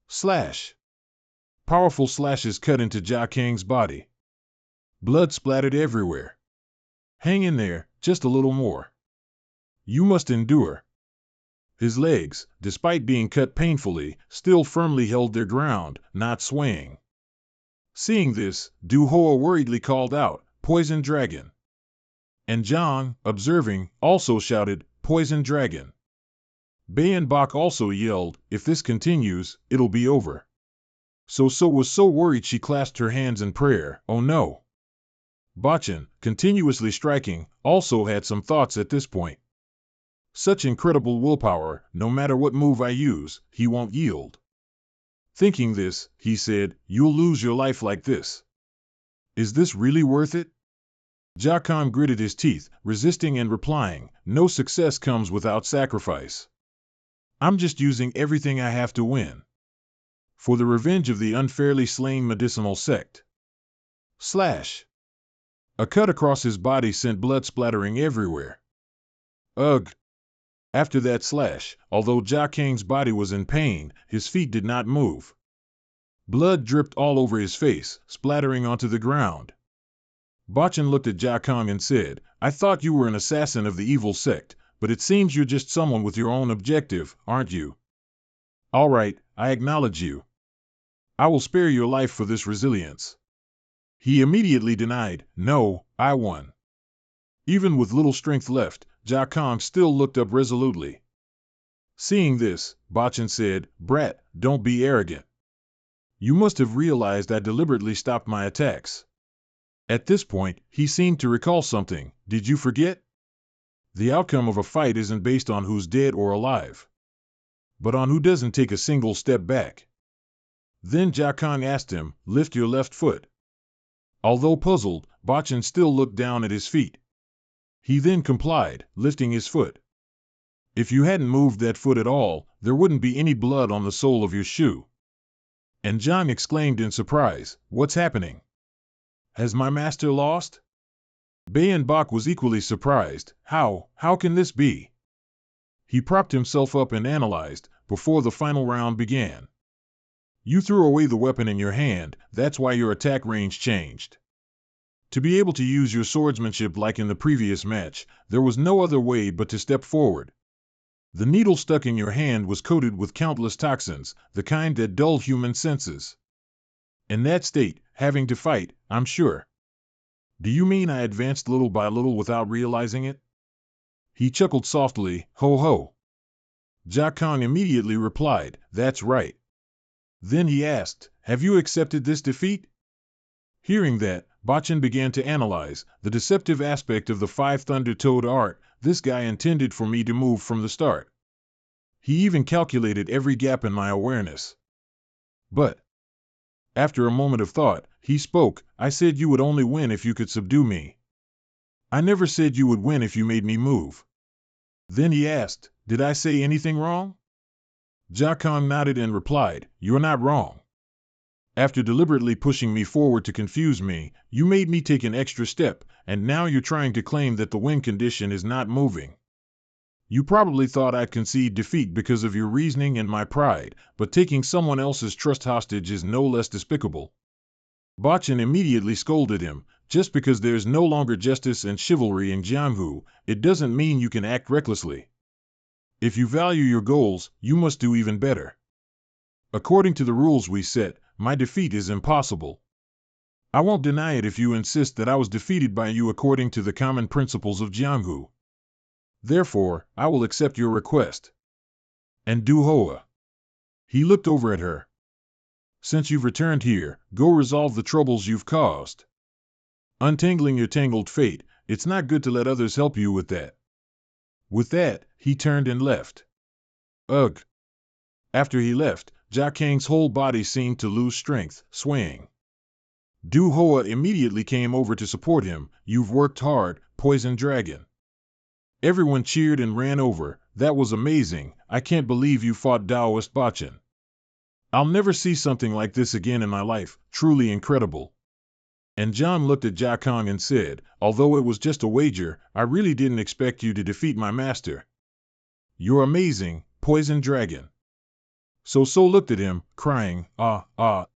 Slash. Powerful slashes cut into Jia Kang's body. Blood splattered everywhere. Hang in there, just a little more. You must endure. His legs, despite being cut painfully, still firmly held their ground, not swaying. Seeing this, Du Hoa worriedly called out, Poison Dragon. And Zhang, observing, also shouted, Poison Dragon. Bayan Bak also yelled, if this continues, it'll be over. So was so worried she clasped her hands in prayer, oh no. Bachin, continuously striking, also had some thoughts at this point. Such incredible willpower, no matter what move I use, he won't yield. Thinking this, he said, you'll lose your life like this. Is this really worth it? Jia Kang gritted his teeth, resisting and replying, no success comes without sacrifice. I'm just using everything I have to win. For the revenge of the unfairly slain medicinal sect. Slash. A cut across his body sent blood splattering everywhere. Ugh. After that slash, although Jia Kang's body was in pain, his feet did not move. Blood dripped all over his face, splattering onto the ground. Bachin looked at Jia Kang and said, I thought you were an assassin of the evil sect, but it seems you're just someone with your own objective, aren't you? All right, I acknowledge you. I will spare your life for this resilience. He immediately denied, no, I won. Even with little strength left, Jia Kang still looked up resolutely. Seeing this, Bachin said, "Brat, don't be arrogant. You must have realized I deliberately stopped my attacks." At this point, he seemed to recall something. "Did you forget? The outcome of a fight isn't based on who's dead or alive, but on who doesn't take a single step back." Then Jakang asked him, "Lift your left foot." Although puzzled, Bachin still looked down at his feet. He then complied, lifting his foot. "If you hadn't moved that foot at all, there wouldn't be any blood on the sole of your shoe." And John exclaimed in surprise, "What's happening? Has my master lost?" Bayan Bak was equally surprised. How can this be?" He propped himself up and analyzed, before the final round began. "You threw away the weapon in your hand, that's why your attack range changed. To be able to use your swordsmanship like in the previous match, there was no other way but to step forward. The needle stuck in your hand was coated with countless toxins, the kind that dull human senses. In that state, having to fight, I'm sure. Do you mean I advanced little by little without realizing it?" He chuckled softly, "Ho ho." Jakang immediately replied, "That's right." Then he asked, "Have you accepted this defeat?" Hearing that, Bachin began to analyze the deceptive aspect of the Five Thunder Toad art. This guy intended for me to move from the start. He even calculated every gap in my awareness. But after a moment of thought, he spoke. "I said you would only win if you could subdue me. I never said you would win if you made me move." Then he asked, "Did I say anything wrong?" Jakang nodded and replied, "You're not wrong. After deliberately pushing me forward to confuse me, you made me take an extra step, and now you're trying to claim that the win condition is not moving. You probably thought I'd concede defeat because of your reasoning and my pride, but taking someone else's trust hostage is no less despicable." Bachin immediately scolded him. "Just because there's no longer justice and chivalry in Jianghu, it doesn't mean you can act recklessly. If you value your goals, you must do even better. According to the rules we set, my defeat is impossible. I won't deny it if you insist that I was defeated by you according to the common principles of Jianghu. Therefore, I will accept your request. And Du Hoa." He looked over at her. "Since you've returned here, go resolve the troubles you've caused. Untangling your tangled fate, it's not good to let others help you with that." With that, he turned and left. Ugh. After he left, Jakang's whole body seemed to lose strength, swaying. Du Hoa immediately came over to support him. "You've worked hard, Poison Dragon." Everyone cheered and ran over. "That was amazing. I can't believe you fought Taoist Bachin. I'll never see something like this again in my life. Truly incredible." And John looked at Jakang and said, "Although it was just a wager, I really didn't expect you to defeat my master. You're amazing, Poison Dragon." So looked at him, crying, "Ah, ah."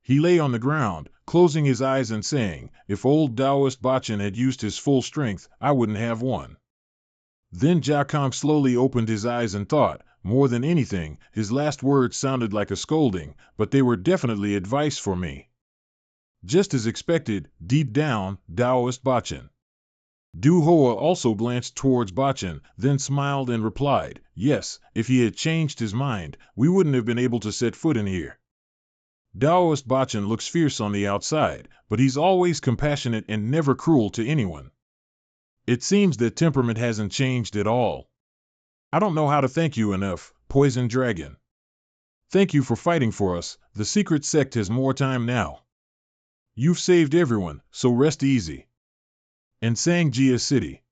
He lay on the ground, closing his eyes and saying, "If old Taoist Bachin had used his full strength, I wouldn't have won." Then Jakang slowly opened his eyes and thought. More than anything, his last words sounded like a scolding, but they were definitely advice for me. Just as expected, deep down, Taoist Bachin. Du Hoa also glanced towards Bachin, then smiled and replied, "Yes, if he had changed his mind, we wouldn't have been able to set foot in here. Taoist Bachin looks fierce on the outside, but he's always compassionate and never cruel to anyone. It seems that temperament hasn't changed at all. I don't know how to thank you enough, Poison Dragon. Thank you for fighting for us. The secret sect has more time now. You've saved everyone, so rest easy." And Sangjia City.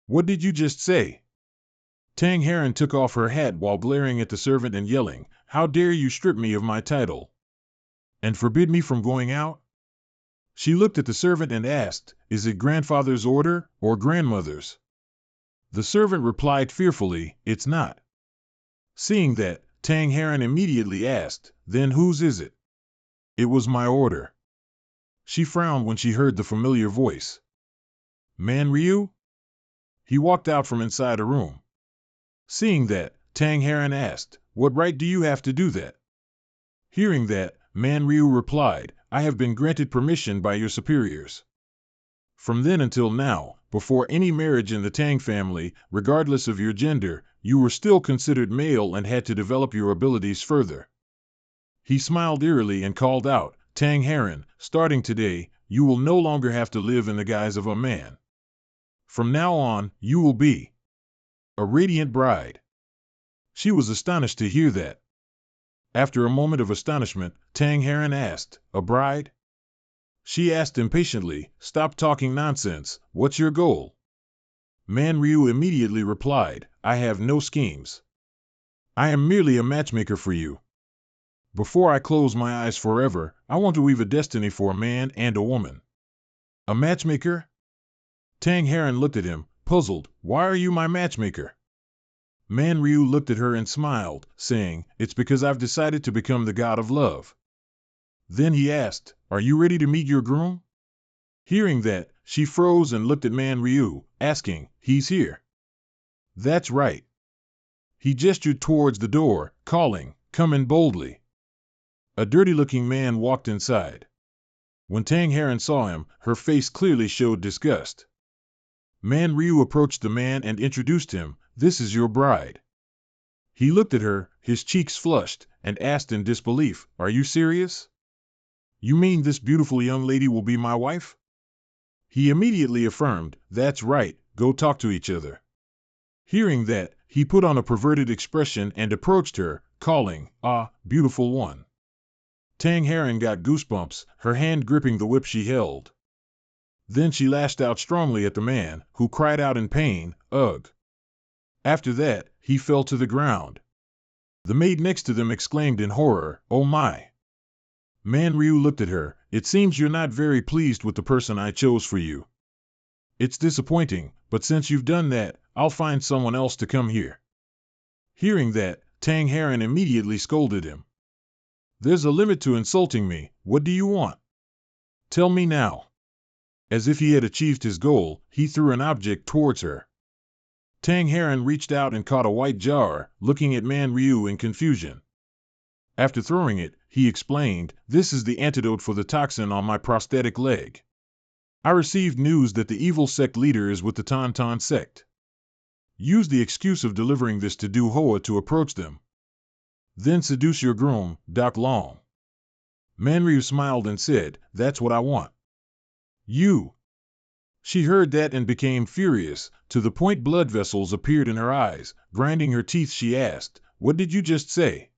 "What did you just say?" Tang Heron took off her hat while glaring at the servant and yelling, "How dare you strip me of my title? And forbid me from going out?" She looked at the servant and asked, "Is it grandfather's order, or grandmother's?" The servant replied fearfully, "It's not." Seeing that, Tang Heron immediately asked, "Then whose is it?" "It was my order." She frowned when she heard the familiar voice. "Man Ryu?" He walked out from inside a room. Seeing that, Tang Heron asked, "What right do you have to do that?" Hearing that, Man Ryu replied, "I have been granted permission by your superiors. From then until now, before any marriage in the Tang family, regardless of your gender, you were still considered male and had to develop your abilities further. He smiled eerily and called out, Tang Heron, starting today, you will no longer have to live in the guise of a man. From now on, you will be a radiant bride. She was astonished to hear that. After a moment of astonishment, Tang Heron asked, a bride? She asked impatiently, stop talking nonsense, what's your goal? Manryu immediately replied, I have no schemes. I am merely a matchmaker for you. Before I close my eyes forever, I want to weave a destiny for a man and a woman. A matchmaker? Tang Heron looked at him, puzzled, why are you my matchmaker? Manryu looked at her and smiled, saying, it's because I've decided to become the god of love. Then he asked, are you ready to meet your groom? Hearing that, she froze and looked at Manryu, asking, he's here. That's right. He gestured towards the door, calling, come in boldly. A dirty-looking man walked inside. When Tang Heron saw him, her face clearly showed disgust. Manryu approached the man and introduced him, this is your bride. He looked at her, his cheeks flushed, and asked in disbelief, are you serious? You mean this beautiful young lady will be my wife? He immediately affirmed, that's right, go talk to each other. Hearing that, he put on a perverted expression and approached her, calling, ah, beautiful one. Tang Heron got goosebumps, her hand gripping the whip she held. Then she lashed out strongly at the man, who cried out in pain, ugh. After that, he fell to the ground. The maid next to them exclaimed in horror, oh my. Manryu looked at her, it seems you're not very pleased with the person I chose for you. It's disappointing, but since you've done that, I'll find someone else to come here. Hearing that, Tang Heron immediately scolded him. There's a limit to insulting me, what do you want? Tell me now. As if he had achieved his goal, he threw an object towards her. Tang Heron reached out and caught a white jar, looking at Manryu in confusion. After throwing it, he explained, this is the antidote for the toxin on my prosthetic leg. I received news that the evil sect leader is with the Tauntaun sect. Use the excuse of delivering this to Du Hoa to approach them. Then seduce your groom, Doc Long. Manryu smiled and said, that's what I want. You. She heard that and became furious, to the point blood vessels appeared in her eyes. Grinding her teeth, she asked, what did you just say?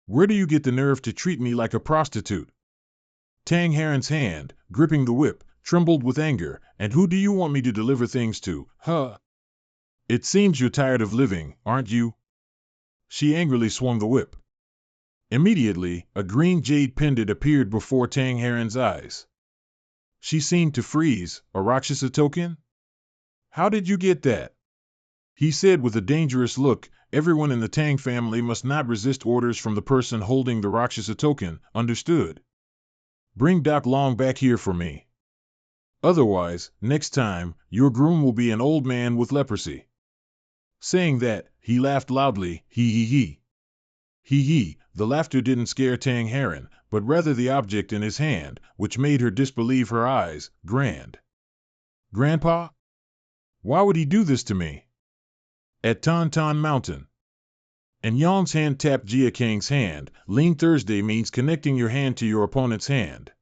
Where do you get the nerve to treat me like a prostitute? Tang Heron's hand, gripping the whip, trembled with anger, and who do you want me to deliver things to, huh? It seems you're tired of living, aren't you? She angrily swung the whip. Immediately, a green jade pendant appeared before Tang Heron's eyes. She seemed to freeze, a Rakshasa token? How did you get that? He said with a dangerous look, everyone in the Tang family must not resist orders from the person holding the Rakshasa token, understood? Bring Doc Long back here for me. Otherwise, next time, your groom will be an old man with leprosy. Saying that, he laughed loudly, hee hee hee. Hee hee, the laughter didn't scare Tang Heron, but rather the object in his hand, which made her disbelieve her eyes, Grandpa? Why would he do this to me? At Tauntaun Mountain. And Yong's hand tapped Jia Kang's hand. Lean Thursday means connecting your hand to your opponent's hand.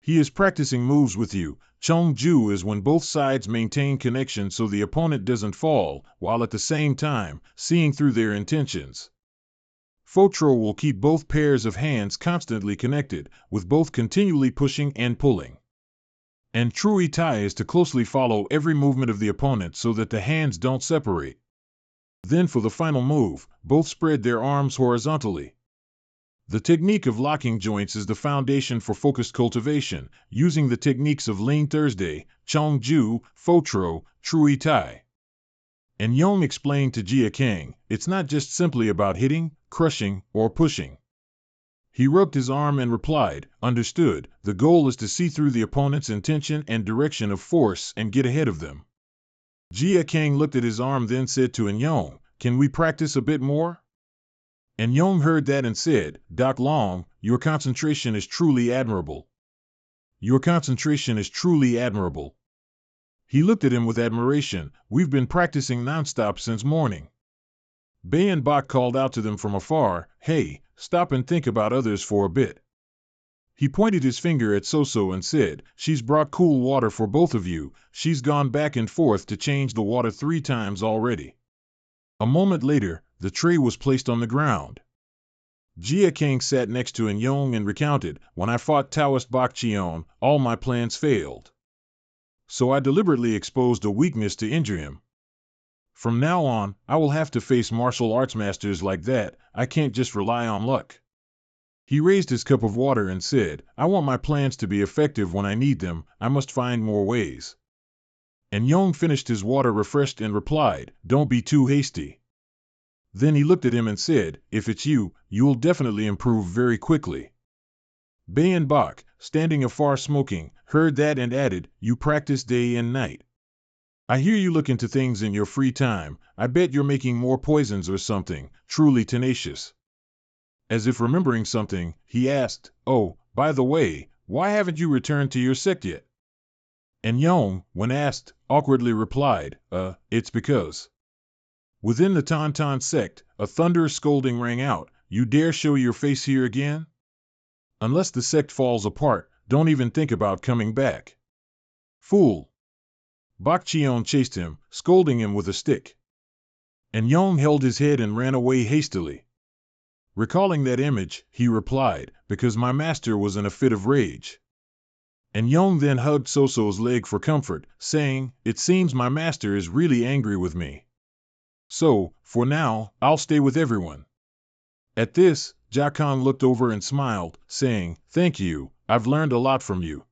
He is practicing moves with you. Chong Ju is when both sides maintain connection so the opponent doesn't fall, while at the same time, seeing through their intentions. Fotro will keep both pairs of hands constantly connected, with both continually pushing and pulling. And Trui Tai is to closely follow every movement of the opponent so that the hands don't separate. Then for the final move, both spread their arms horizontally. The technique of locking joints is the foundation for focused cultivation, using the techniques of Lean Thursday, Chong Ju, Fotro, Trui Tai. And Yong explained to Jia Kang, it's not just simply about hitting, crushing, or pushing. He rubbed his arm and replied, understood, the goal is to see through the opponent's intention and direction of force and get ahead of them. Jia Kang looked at his arm then said to Enyong, can we practice a bit more? Enyong heard that and said, Doc Long, your concentration is truly admirable. Your concentration is truly admirable. He looked at him with admiration, we've been practicing nonstop since morning. Bei and Bach called out to them from afar, "Hey, stop and think about others for a bit." He pointed his finger at Soso and said, "She's brought cool water for both of you. She's gone back and forth to change the water 3 times already." A moment later, the tray was placed on the ground. Jia Kang sat next to Enyong and recounted, "When I fought Taoist Bak Cheon, all my plans failed. So I deliberately exposed a weakness to injure him. From now on, I will have to face martial arts masters like that. I can't just rely on luck." He raised his cup of water and said, "I want my plans to be effective when I need them. I must find more ways." And Yong finished his water refreshed and replied, "Don't be too hasty." Then he looked at him and said, "If it's you, you'll definitely improve very quickly." Bei and Bach, standing afar smoking, heard that and added, "You practice day and night. I hear you look into things in your free time. I bet you're making more poisons or something. Truly tenacious." As if remembering something, he asked, "Oh, by the way, why haven't you returned to your sect yet?" And Yong, when asked, awkwardly replied, It's because." Within the Tauntaun sect, a thunderous scolding rang out, "You dare show your face here again? Unless the sect falls apart, don't even think about coming back. Fool!" Bak Cheon chased him, scolding him with a stick. And Yong held his head and ran away hastily. Recalling that image, he replied, "Because my master was in a fit of rage." And Yong then hugged Soso's leg for comfort, saying, "It seems my master is really angry with me. So, for now, I'll stay with everyone." At this, Jakan looked over and smiled, saying, "Thank you, I've learned a lot from you."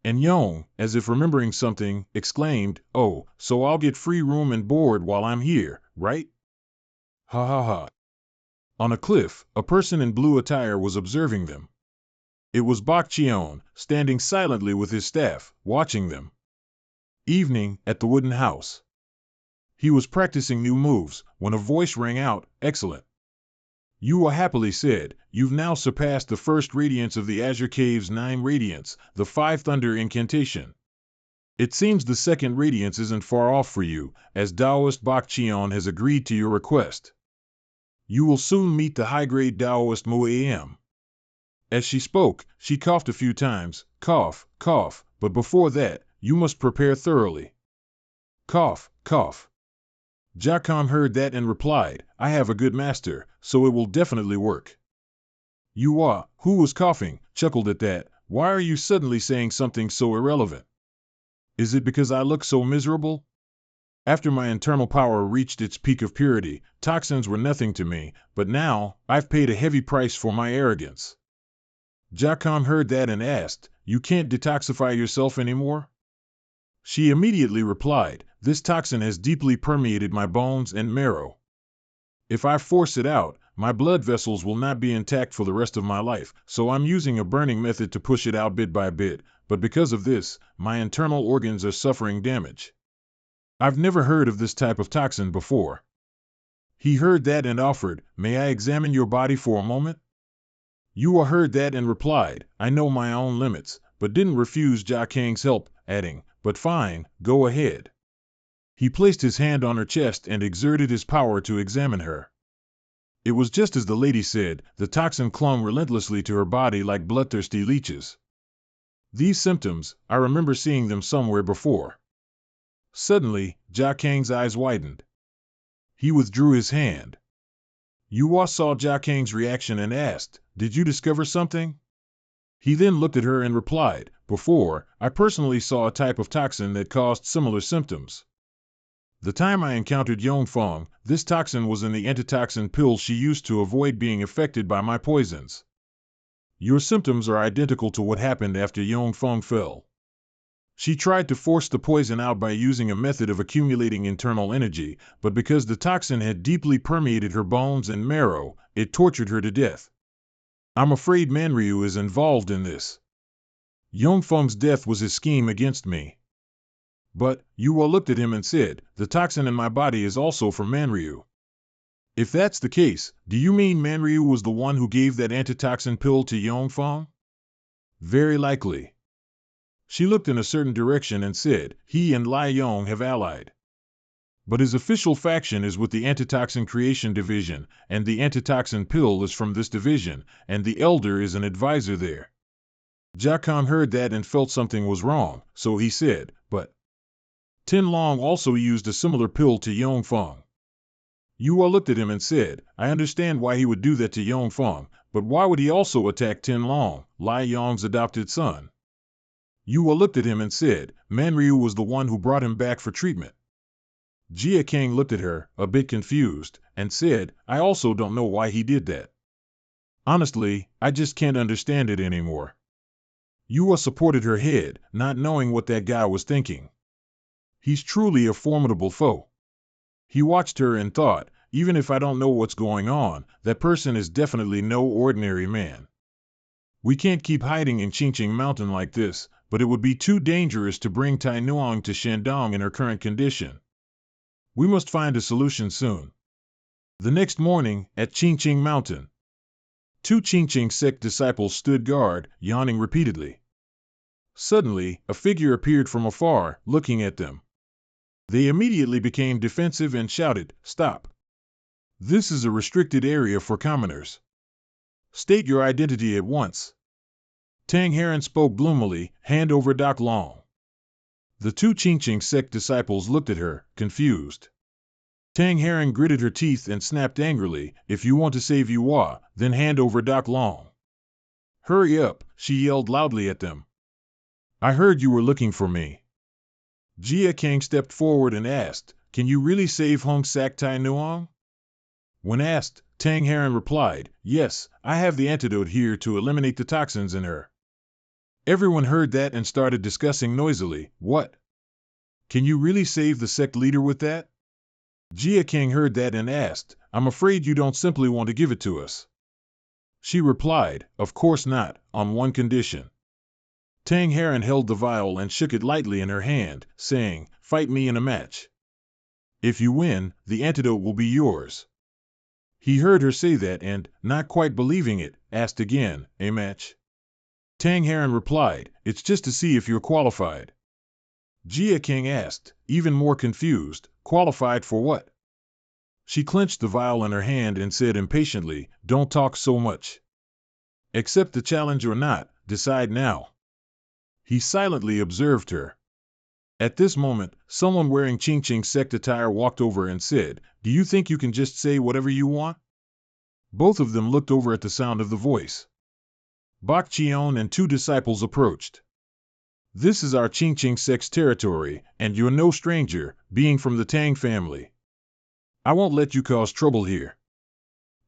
And Yong, as if remembering something, exclaimed, "Oh, so I'll get free room and board while I'm here, right? Ha ha ha." On a cliff, a person in blue attire was observing them. It was Bak Cheon, standing silently with his staff, watching them. Evening, at the wooden house. He was practicing new moves, when a voice rang out, "Excellent. Yua happily said, you've now surpassed the first radiance of the Azure Cave's 9 radiance, the 5 thunder incantation. It seems the second radiance isn't far off for you, as Taoist Bak Cheon has agreed to your request. You will soon meet the high-grade Taoist Moam." As she spoke, she coughed a few times, cough, cough, but before that, you must prepare thoroughly. Cough, cough. Jakan heard that and replied, "I have a good master, so it will definitely work." Yua, who was coughing, chuckled at that. "Why are you suddenly saying something so irrelevant? Is it because I look so miserable? After my internal power reached its peak of purity, toxins were nothing to me, but now, I've paid a heavy price for my arrogance." Jakan heard that and asked, "You can't detoxify yourself anymore?" She immediately replied, "This toxin has deeply permeated my bones and marrow. If I force it out, my blood vessels will not be intact for the rest of my life, so I'm using a burning method to push it out bit by bit, but because of this, my internal organs are suffering damage. I've never heard of this type of toxin before." He heard that and offered, "May I examine your body for a moment?" Yua heard that and replied, "I know my own limits," but didn't refuse Jia Kang's help, adding, "But fine, go ahead." He placed his hand on her chest and exerted his power to examine her. It was just as the lady said, the toxin clung relentlessly to her body like bloodthirsty leeches. These symptoms, I remember seeing them somewhere before. Suddenly, Jia Kang's eyes widened. He withdrew his hand. Yua saw Jia Kang's reaction and asked, "Did you discover something?" He then looked at her and replied, "Before, I personally saw a type of toxin that caused similar symptoms. The time I encountered Yongfeng, this toxin was in the antitoxin pill she used to avoid being affected by my poisons. Your symptoms are identical to what happened after Yongfeng fell. She tried to force the poison out by using a method of accumulating internal energy, but because the toxin had deeply permeated her bones and marrow, it tortured her to death. I'm afraid Manryu is involved in this. Yongfeng's death was his scheme against me." But, Yua looked at him and said, "The toxin in my body is also for Manryu. If that's the case, do you mean Manryu was the one who gave that antitoxin pill to Yongfeng?" "Very likely." She looked in a certain direction and said, "He and Lai Yong have allied." But his official faction is with the Antitoxin Creation Division, and the antitoxin pill is from this division, and the Elder is an advisor there. Jiakang heard that and felt something was wrong, so he said, but Tin Long also used a similar pill to Yongfeng. Yua looked at him and said, I understand why he would do that to Yongfeng, but why would he also attack Tin Long, Lai Yong's adopted son? Yua looked at him and said, Manryu was the one who brought him back for treatment. Jia Kang looked at her, a bit confused, and said, I also don't know why he did that. Honestly, I just can't understand it anymore. Yua supported her head, not knowing what that guy was thinking. He's truly a formidable foe. He watched her and thought, even if I don't know what's going on, that person is definitely no ordinary man. We can't keep hiding in Qingqing Mountain like this, but it would be too dangerous to bring Tai Nuang to Shandong in her current condition. We must find a solution soon. The next morning, at Qingqing Mountain, 2 Qingqing sect disciples stood guard, yawning repeatedly. Suddenly, a figure appeared from afar, looking at them. They immediately became defensive and shouted, Stop! This is a restricted area for commoners. State your identity at once. Tang Heron spoke gloomily, hand over Doc Long. The 2 Qingqing sect disciples looked at her, confused. Tang Heron gritted her teeth and snapped angrily, If you want to save Yua, then hand over Doc Long. Hurry up, she yelled loudly at them. I heard you were looking for me. Jia Kang stepped forward and asked, Can you really save Hong Sak Tai Nuang? When asked, Tang Heron replied, Yes, I have the antidote here to eliminate the toxins in her. Everyone heard that and started discussing noisily, What? Can you really save the sect leader with that? Jia Kang heard that and asked, I'm afraid you don't simply want to give it to us. She replied, Of course not, on one condition. Tang Heron held the vial and shook it lightly in her hand, saying, Fight me in a match. If you win, the antidote will be yours. He heard her say that and, not quite believing it, asked again, A match? Tang Heron replied, It's just to see if you're qualified. Jia Kang asked, even more confused, Qualified for what? She clenched the vial in her hand and said impatiently, Don't talk so much. Accept the challenge or not, decide now. He silently observed her. At this moment, someone wearing Qingqing sect attire walked over and said, Do you think you can just say whatever you want? Both of them looked over at the sound of the voice. Bak Qion and 2 disciples approached. This is our Qingqing sect's territory, and you're no stranger, being from the Tang family. I won't let you cause trouble here.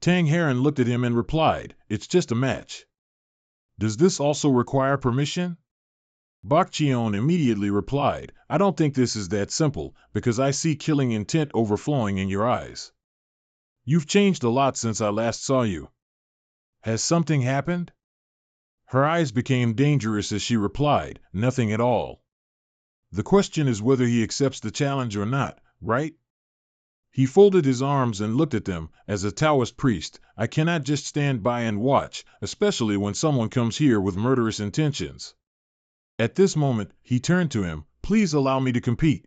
Tang Heron looked at him and replied, It's just a match. Does this also require permission? Bak Qion immediately replied, I don't think this is that simple, because I see killing intent overflowing in your eyes. You've changed a lot since I last saw you. Has something happened? Her eyes became dangerous as she replied, Nothing at all. The question is whether he accepts the challenge or not, right? He folded his arms and looked at them. As a Taoist priest, I cannot just stand by and watch, especially when someone comes here with murderous intentions. At this moment, he turned to him, Please allow me to compete.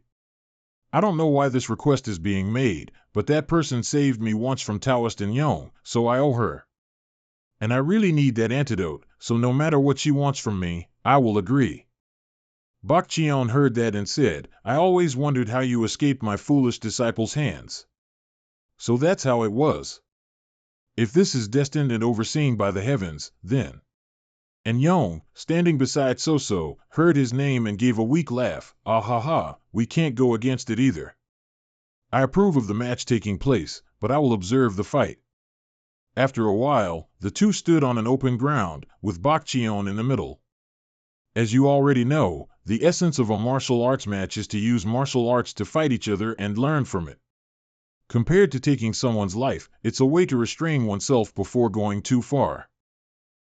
I don't know why this request is being made, but that person saved me once from Taoist and Yong, so I owe her. And I really need that antidote, so no matter what she wants from me, I will agree. Bak Qion heard that and said, I always wondered how you escaped my foolish disciples' hands. So that's how it was. If this is destined and overseen by the heavens, then. And Yong, standing beside Soso, heard his name and gave a weak laugh, Ah ha ha, we can't go against it either. I approve of the match taking place, but I will observe the fight. After a while, the 2 stood on an open ground, with Bak Qion in the middle. As you already know, the essence of a martial arts match is to use martial arts to fight each other and learn from it. Compared to taking someone's life, it's a way to restrain oneself before going too far.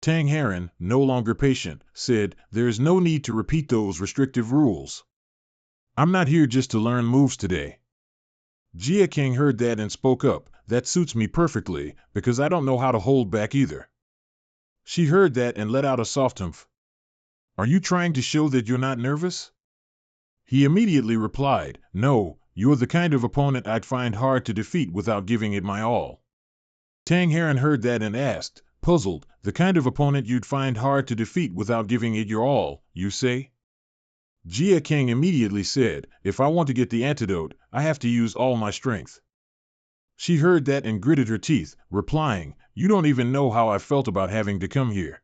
Tang Heron, no longer patient, said, There is no need to repeat those restrictive rules. I'm not here just to learn moves today. Jia Kang heard that and spoke up, That suits me perfectly, because I don't know how to hold back either. She heard that and let out a soft humph. Are you trying to show that you're not nervous? He immediately replied, No, You're the kind of opponent I'd find hard to defeat without giving it my all. Tang Heron heard that and asked, puzzled, the kind of opponent you'd find hard to defeat without giving it your all, you say? Jia King immediately said, if I want to get the antidote, I have to use all my strength. She heard that and gritted her teeth, replying, you don't even know how I felt about having to come here.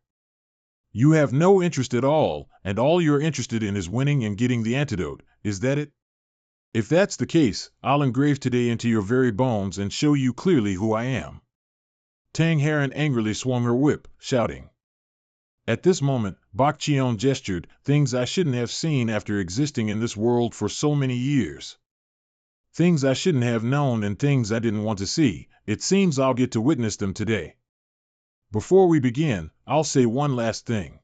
You have no interest at all, and all you're interested in is winning and getting the antidote, is that it? If that's the case, I'll engrave today into your very bones and show you clearly who I am. Tang Heron angrily swung her whip, shouting. At this moment, Bak Cheon gestured, things I shouldn't have seen after existing in this world for so many years. Things I shouldn't have known and things I didn't want to see. It seems I'll get to witness them today. Before we begin, I'll say one last thing.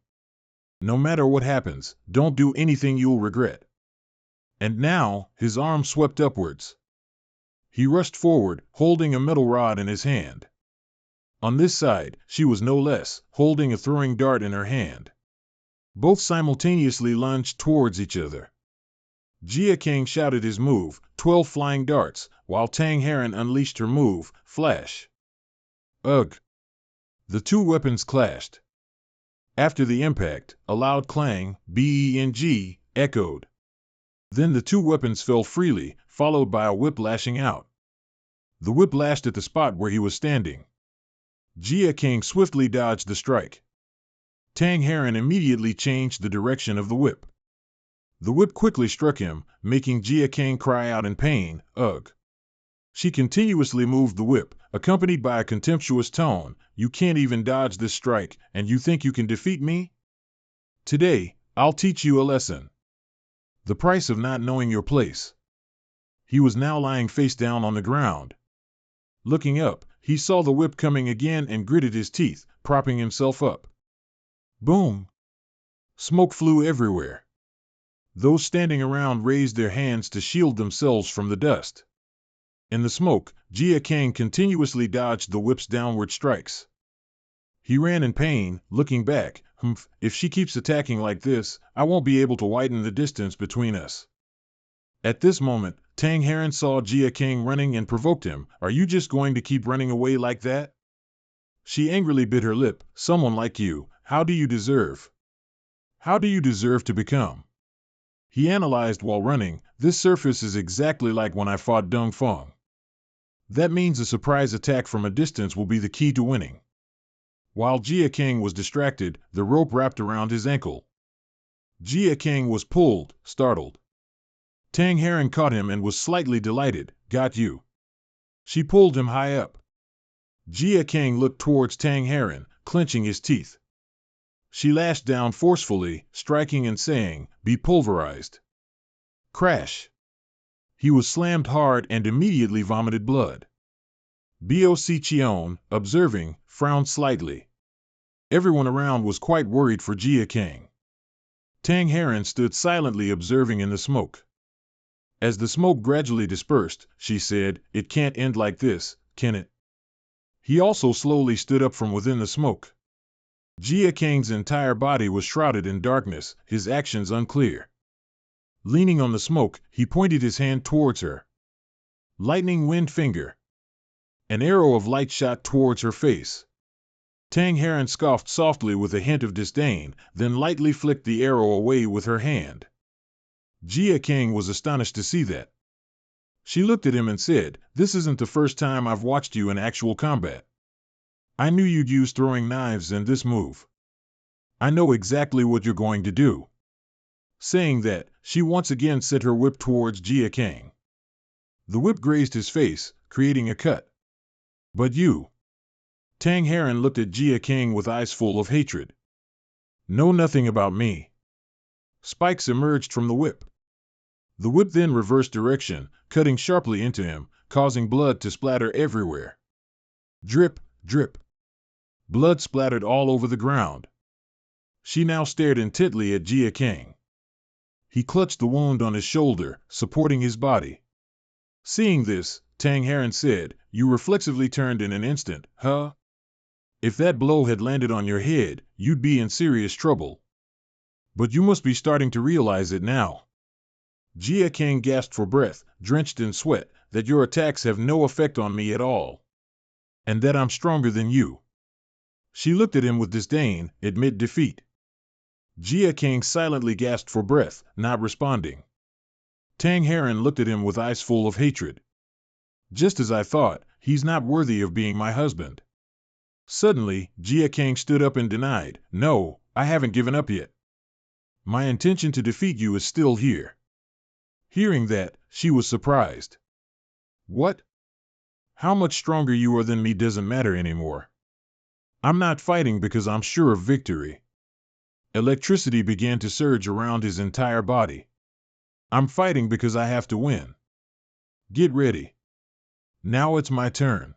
No matter what happens, don't do anything you'll regret. And now, his arm swept upwards. He rushed forward, holding a metal rod in his hand. On this side, she was no less, holding a throwing dart in her hand. Both simultaneously lunged towards each other. Jia King shouted his move, 12 flying darts, while Tang Heron unleashed her move, flash. Ugh! The two weapons clashed. After the impact, a loud clang, beng, echoed. Then the two weapons fell freely, followed by a whip lashing out. The whip lashed at the spot where he was standing. Jia King swiftly dodged the strike. Tang Heron immediately changed the direction of the whip. The whip quickly struck him, making Jia King cry out in pain, ugh. She continuously moved the whip, accompanied by a contemptuous tone, you can't even dodge this strike, and you think you can defeat me? Today, I'll teach you a lesson. The price of not knowing your place. He was now lying face down on the ground. Looking up, he saw the whip coming again and gritted his teeth, propping himself up. Boom! Smoke flew everywhere. Those standing around raised their hands to shield themselves from the dust. In the smoke, Jia King continuously dodged the whip's downward strikes. He ran in pain, looking back, if she keeps attacking like this, I won't be able to widen the distance between us. At this moment, Tang Heron saw Jia King running and provoked him, are you just going to keep running away like that? She angrily bit her lip, someone like you, how do you deserve? How do you deserve to become? He analyzed while running, this surface is exactly like when I fought Deng Feng. That means a surprise attack from a distance will be the key to winning. While Jia King was distracted, the rope wrapped around his ankle. Jia King was pulled, startled. Tang Heron caught him and was slightly delighted, got you. She pulled him high up. Jia King looked towards Tang Heron, clenching his teeth. She lashed down forcefully, striking and saying, be pulverized. Crash. He was slammed hard and immediately vomited blood. Boc Cheon, observing, frowned slightly. Everyone around was quite worried for Jia King. Tang Heron stood silently observing in the smoke. As the smoke gradually dispersed, she said, it can't end like this, can it? He also slowly stood up from within the smoke. Jia King's entire body was shrouded in darkness, his actions unclear. Leaning on the smoke, he pointed his hand towards her. Lightning wind finger. An arrow of light shot towards her face. Tang Heron scoffed softly with a hint of disdain, then lightly flicked the arrow away with her hand. Jia King was astonished to see that. She looked at him and said, this isn't the first time I've watched you in actual combat. I knew you'd use throwing knives in this move. I know exactly what you're going to do. Saying that, she once again set her whip towards Jia King. The whip grazed his face, creating a cut. But you. Tang Heron looked at Jia King with eyes full of hatred. Know nothing about me. Spikes emerged from the whip. The whip then reversed direction, cutting sharply into him, causing blood to splatter everywhere. Drip, drip. Blood splattered all over the ground. She now stared intently at Jia King. He clutched the wound on his shoulder, supporting his body. Seeing this, Tang Heron said, you reflexively turned in an instant, huh? If that blow had landed on your head, you'd be in serious trouble. But you must be starting to realize it now. Jia King gasped for breath, drenched in sweat, that your attacks have no effect on me at all. And that I'm stronger than you. She looked at him with disdain, admit defeat. Jia King silently gasped for breath, not responding. Tang Heron looked at him with eyes full of hatred. Just as I thought, he's not worthy of being my husband. Suddenly, Jia King stood up and denied, no, I haven't given up yet. My intention to defeat you is still here. Hearing that, she was surprised. What? How much stronger you are than me doesn't matter anymore. I'm not fighting because I'm sure of victory. Electricity began to surge around his entire body. I'm fighting because I have to win. Get ready. Now it's my turn.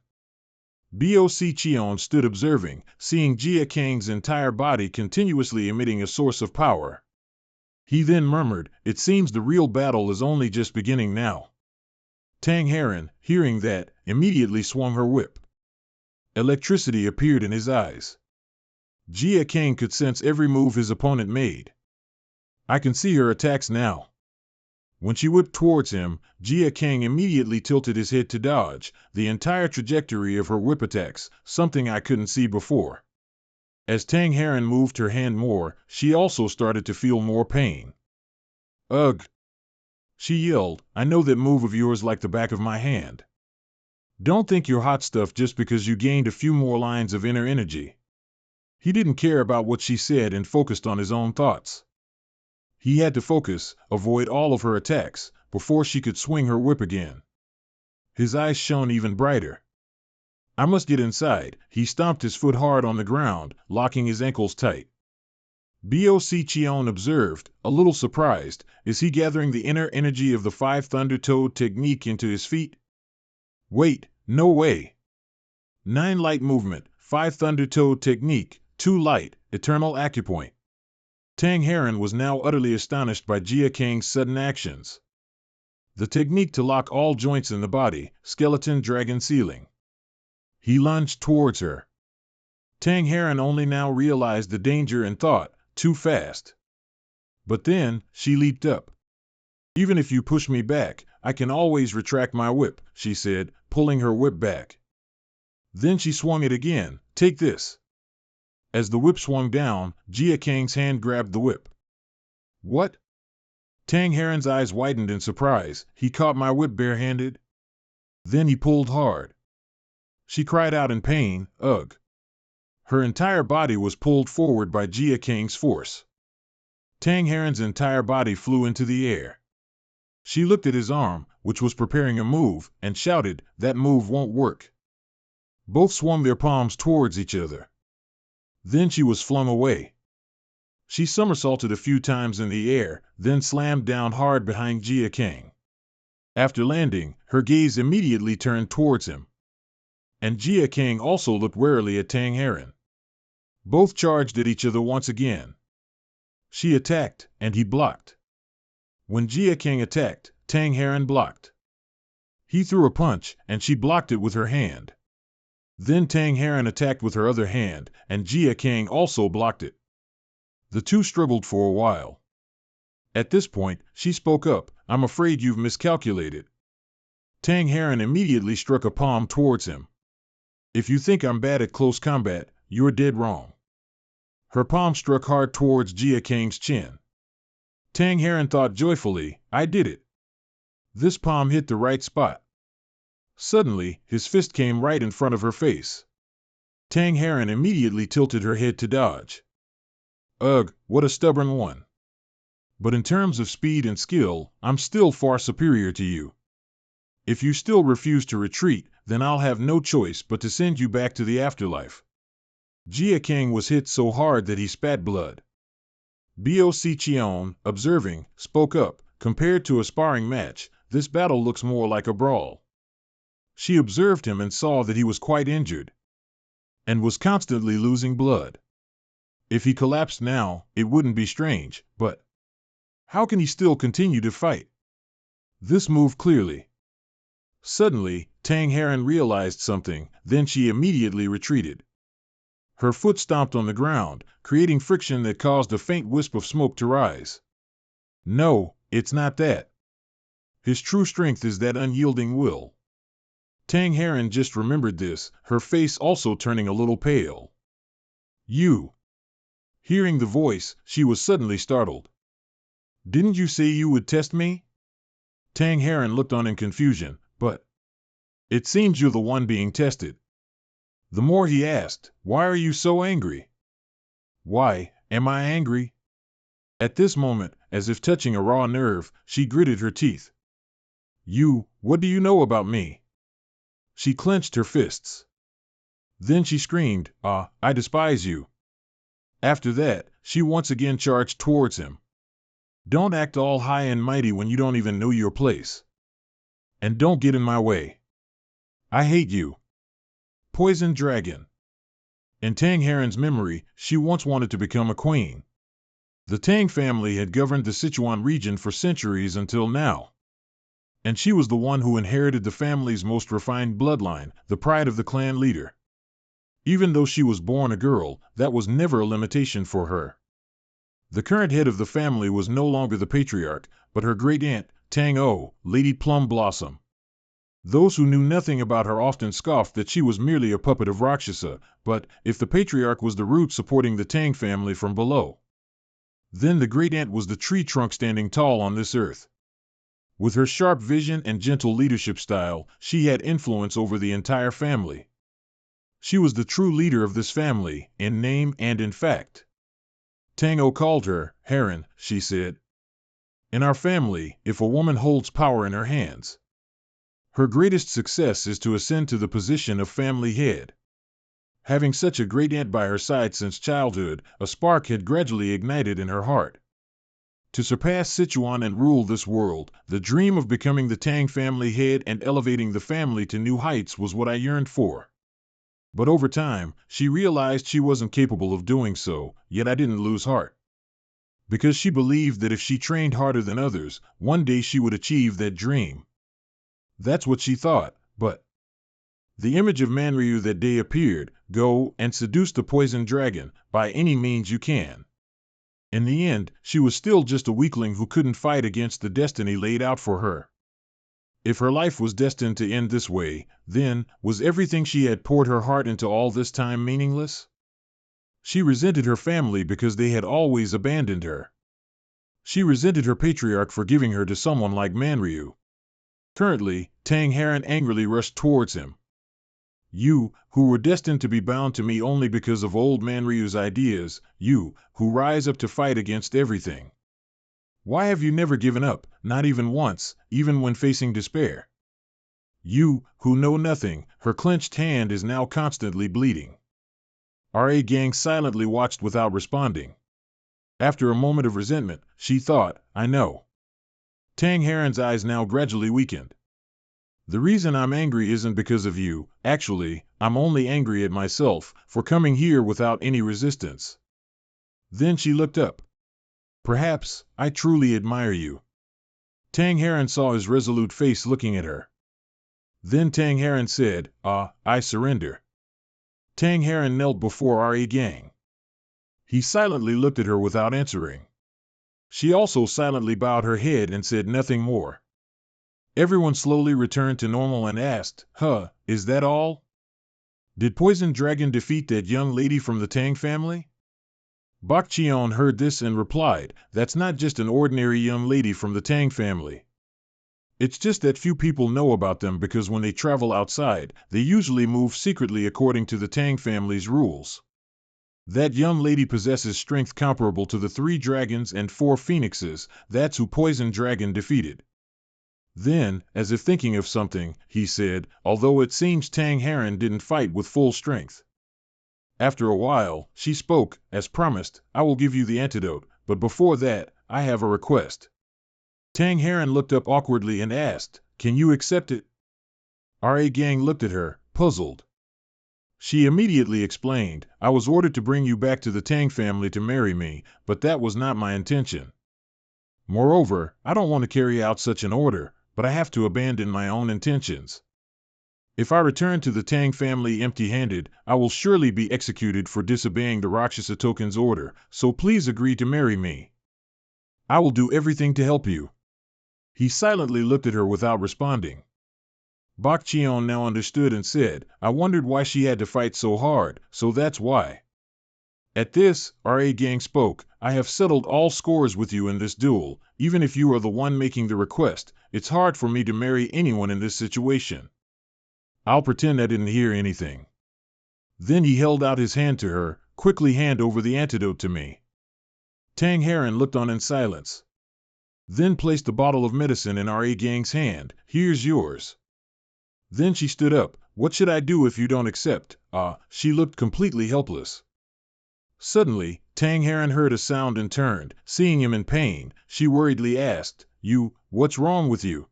Boc Cheon stood observing, seeing Jia Kang's entire body continuously emitting a source of power. He then murmured, it seems the real battle is only just beginning now. Tang Heron, hearing that, immediately swung her whip. Electricity appeared in his eyes. Jia King could sense every move his opponent made. I can see her attacks now. When she whipped towards him, Jia King immediately tilted his head to dodge the entire trajectory of her whip attacks, something I couldn't see before. As Tang Heron moved her hand more, she also started to feel more pain. Ugh! She yelled, I know that move of yours like the back of my hand. Don't think you're hot stuff just because you gained a few more lines of inner energy. He didn't care about what she said and focused on his own thoughts. He had to focus, avoid all of her attacks, before she could swing her whip again. His eyes shone even brighter. I must get inside. He stomped his foot hard on the ground, locking his ankles tight. Boc Cheon observed, a little surprised, is he gathering the inner energy of the Five Thunder Toad technique into his feet? Wait, no way. 9 light movement, 5 Thunder Toad technique, 2 light, eternal acupoint. Tang Heron was now utterly astonished by Jia King's sudden actions. The technique to lock all joints in the body, skeleton dragon ceiling. He lunged towards her. Tang Heron only now realized the danger and thought, too fast. But then, she leaped up. Even if you push me back, I can always retract my whip, she said, pulling her whip back. Then she swung it again, take this. As the whip swung down, Jia King's hand grabbed the whip. What? Tang Heron's eyes widened in surprise, he caught my whip barehanded? Then he pulled hard. She cried out in pain, ugh. Her entire body was pulled forward by Jia King's force. Tang Heron's entire body flew into the air. She looked at his arm, which was preparing a move, and shouted, that move won't work. Both swung their palms towards each other. Then she was flung away. She somersaulted a few times in the air, then slammed down hard behind Jia King. After landing, her gaze immediately turned towards him. And Jia King also looked warily at Tang Heron. Both charged at each other once again. She attacked, and he blocked. When Jia King attacked, Tang Heron blocked. He threw a punch, and she blocked it with her hand. Then Tang Heron attacked with her other hand, and Jia King also blocked it. The two struggled for a while. At this point, she spoke up, I'm afraid you've miscalculated. Tang Heron immediately struck a palm towards him. If you think I'm bad at close combat, you're dead wrong. Her palm struck hard towards Jia King's chin. Tang Heron thought joyfully, I did it. This palm hit the right spot. Suddenly, his fist came right in front of her face. Tang Heron immediately tilted her head to dodge. Ugh, what a stubborn one. But in terms of speed and skill, I'm still far superior to you. If you still refuse to retreat, then I'll have no choice but to send you back to the afterlife. Jia King was hit so hard that he spat blood. Boc Cheon, observing, spoke up, compared to a sparring match, this battle looks more like a brawl. She observed him and saw that he was quite injured, and was constantly losing blood. If he collapsed now, it wouldn't be strange, but how can he still continue to fight? This moved clearly. Suddenly, Tang Heron realized something, then she immediately retreated. Her foot stomped on the ground, creating friction that caused a faint wisp of smoke to rise. No, it's not that. His true strength is that unyielding will. Tang Heron just remembered this, her face also turning a little pale. You. Hearing the voice, she was suddenly startled. Didn't you say you would test me? Tang Heron looked on in confusion, but it seems you're the one being tested. The more he asked, why are you so angry? Why, am I angry? At this moment, as if touching a raw nerve, she gritted her teeth. What do you know about me? She clenched her fists. Then she screamed, I despise you. After that, she once again charged towards him. Don't act all high and mighty when you don't even know your place. And don't get in my way. I hate you. Poison Dragon. In Tang Heron's memory, she once wanted to become a queen. The Tang family had governed the Sichuan region for centuries until now. And she was the one who inherited the family's most refined bloodline, the pride of the clan leader. Even though she was born a girl, that was never a limitation for her. The current head of the family was no longer the patriarch, but her great-aunt, Tang O, Lady Plum Blossom. Those who knew nothing about her often scoffed that she was merely a puppet of Rakshasa, but if the patriarch was the root supporting the Tang family from below, then the great-aunt was the tree trunk standing tall on this earth. With her sharp vision and gentle leadership style, she had influence over the entire family. She was the true leader of this family, in name and in fact. Tang O called her Heron, she said. In our family, if a woman holds power in her hands, her greatest success is to ascend to the position of family head. Having such a great aunt by her side since childhood, a spark had gradually ignited in her heart. To surpass Sichuan and rule this world, the dream of becoming the Tang family head and elevating the family to new heights was what I yearned for. But over time, she realized she wasn't capable of doing so, yet I didn't lose heart. Because she believed that if she trained harder than others, one day she would achieve that dream. That's what she thought, but the image of Manryu that day appeared, go and seduce the poison dragon, by any means you can. In the end, she was still just a weakling who couldn't fight against the destiny laid out for her. If her life was destined to end this way, then, was everything she had poured her heart into all this time meaningless? She resented her family because they had always abandoned her. She resented her patriarch for giving her to someone like Manryu. Currently, Tang Heron angrily rushed towards him. You, who were destined to be bound to me only because of old Manryu's ideas, you, who rise up to fight against everything. Why have you never given up, not even once, even when facing despair? You, who know nothing, her clenched hand is now constantly bleeding. R.A. Gang silently watched without responding. After a moment of resentment, she thought, I know. Tang Heron's eyes now gradually weakened. The reason I'm angry isn't because of you, actually, I'm only angry at myself, for coming here without any resistance. Then she looked up. Perhaps, I truly admire you. Tang Heron saw his resolute face looking at her. Then Tang Heron said, I surrender. Tang Heron knelt before R.A. Gang. He silently looked at her without answering. She also silently bowed her head and said nothing more. Everyone slowly returned to normal and asked, is that all? Did Poison Dragon defeat that young lady from the Tang family? Bak Cheon heard this and replied, that's not just an ordinary young lady from the Tang family. It's just that few people know about them because when they travel outside, they usually move secretly according to the Tang family's rules. That young lady possesses strength comparable to the 3 dragons and 4 phoenixes, that's who Poison Dragon defeated. Then, as if thinking of something, he said, although it seems Tang Heron didn't fight with full strength. After a while, she spoke, as promised, I will give you the antidote, but before that, I have a request. Tang Heron looked up awkwardly and asked, can you accept it? R.A. Gang looked at her, puzzled. She immediately explained, I was ordered to bring you back to the Tang family to marry me, but that was not my intention. Moreover, I don't want to carry out such an order, but I have to abandon my own intentions. If I return to the Tang family empty-handed, I will surely be executed for disobeying the Rakshasa token's order, so please agree to marry me. I will do everything to help you. He silently looked at her without responding. Bak Cheon now understood and said, I wondered why she had to fight so hard, so that's why. At this, R.A. Gang spoke, I have settled all scores with you in this duel, even if you are the one making the request. It's hard for me to marry anyone in this situation. I'll pretend I didn't hear anything. Then he held out his hand to her, quickly hand over the antidote to me. Tang Heron looked on in silence. Then placed the bottle of medicine in R.A. Gang's hand, here's yours. Then she stood up, what should I do if you don't accept? She looked completely helpless. Suddenly, Tang Heron heard a sound and turned. Seeing him in pain, she worriedly asked, what's wrong with you?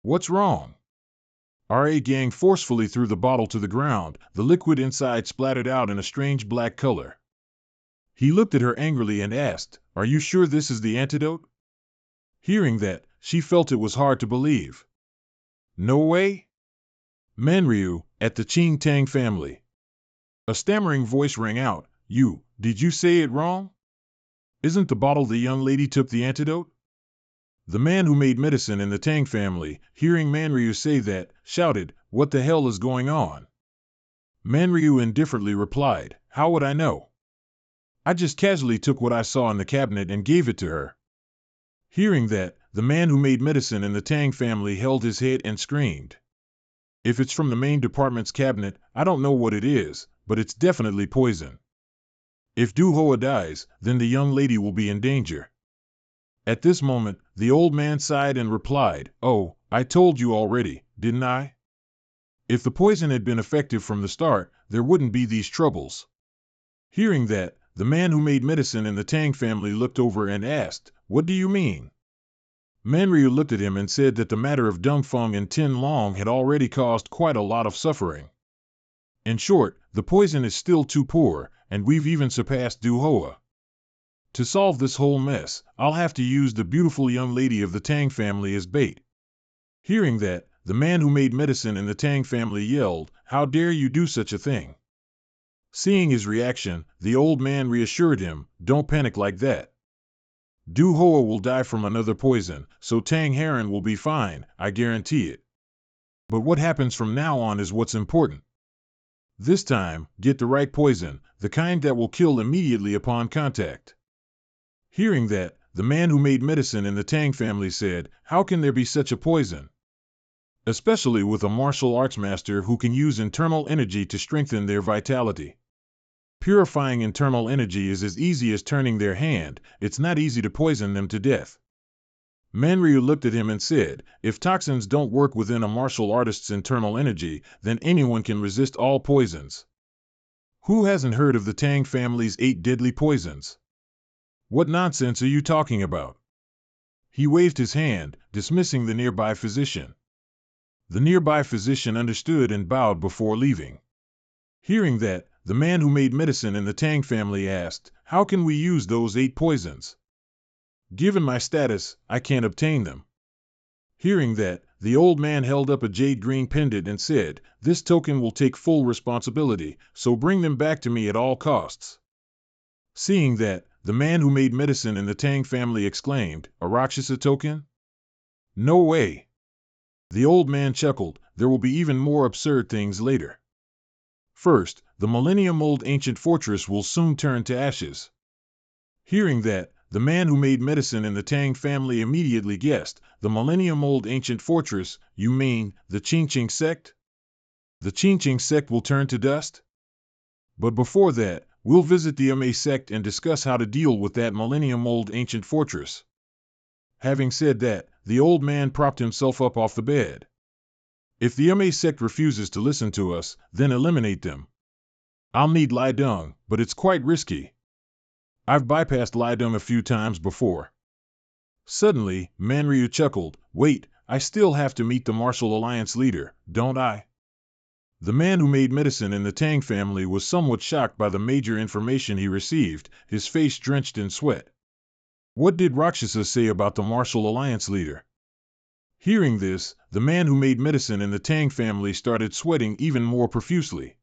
What's wrong? R.A. Gang forcefully threw the bottle to the ground. The liquid inside splattered out in a strange black color. He looked at her angrily and asked, are you sure this is the antidote? Hearing that, she felt it was hard to believe. No way? Manryu, at the Ching Tang family. A stammering voice rang out, did you say it wrong? Isn't the bottle the young lady took the antidote? The man who made medicine in the Tang family, hearing Manryu say that, shouted, what the hell is going on? Manryu indifferently replied, how would I know? I just casually took what I saw in the cabinet and gave it to her. Hearing that, the man who made medicine in the Tang family held his head and screamed. If it's from the main department's cabinet, I don't know what it is, but it's definitely poison. If Du Hoa dies, then the young lady will be in danger. At this moment, the old man sighed and replied, oh, I told you already, didn't I? If the poison had been effective from the start, there wouldn't be these troubles. Hearing that, the man who made medicine in the Tang family looked over and asked, what do you mean? Manryu looked at him and said that the matter of Deng Feng and Tin Long had already caused quite a lot of suffering. In short, the poison is still too poor, and we've even surpassed Du Hoa. To solve this whole mess, I'll have to use the beautiful young lady of the Tang family as bait. Hearing that, the man who made medicine in the Tang family yelled, how dare you do such a thing? Seeing his reaction, the old man reassured him, don't panic like that. Du Hoa will die from another poison, so Tang Heron will be fine, I guarantee it. But what happens from now on is what's important. This time, get the right poison, the kind that will kill immediately upon contact. Hearing that, the man who made medicine in the Tang family said, how can there be such a poison? Especially with a martial arts master who can use internal energy to strengthen their vitality. Purifying internal energy is as easy as turning their hand, it's not easy to poison them to death. Manryu looked at him and said, if toxins don't work within a martial artist's internal energy, then anyone can resist all poisons. Who hasn't heard of the Tang family's 8 deadly poisons? What nonsense are you talking about? He waved his hand, dismissing the nearby physician. The nearby physician understood and bowed before leaving. Hearing that, the man who made medicine in the Tang family asked, how can we use those 8 poisons? Given my status, I can't obtain them. Hearing that, the old man held up a jade green pendant and said, this token will take full responsibility, so bring them back to me at all costs. Seeing that, the man who made medicine in the Tang family exclaimed, a Rakshasa token? No way. The old man chuckled, there will be even more absurd things later. First, the millennium-old ancient fortress will soon turn to ashes. Hearing that, the man who made medicine in the Tang family immediately guessed, the millennium-old ancient fortress, you mean, the Qingqing sect? The Qingqing sect will turn to dust? But before that, we'll visit the Ma sect and discuss how to deal with that millennium-old ancient fortress. Having said that, the old man propped himself up off the bed. If the Ma sect refuses to listen to us, then eliminate them. I'll need Lai Deng, but it's quite risky. I've bypassed Lai Deng a few times before. Suddenly, Manryu chuckled, wait, I still have to meet the Martial Alliance leader, don't I? The man who made medicine in the Tang family was somewhat shocked by the major information he received, his face drenched in sweat. What did Rakshasa say about the Martial Alliance leader? Hearing this, the man who made medicine in the Tang family started sweating even more profusely.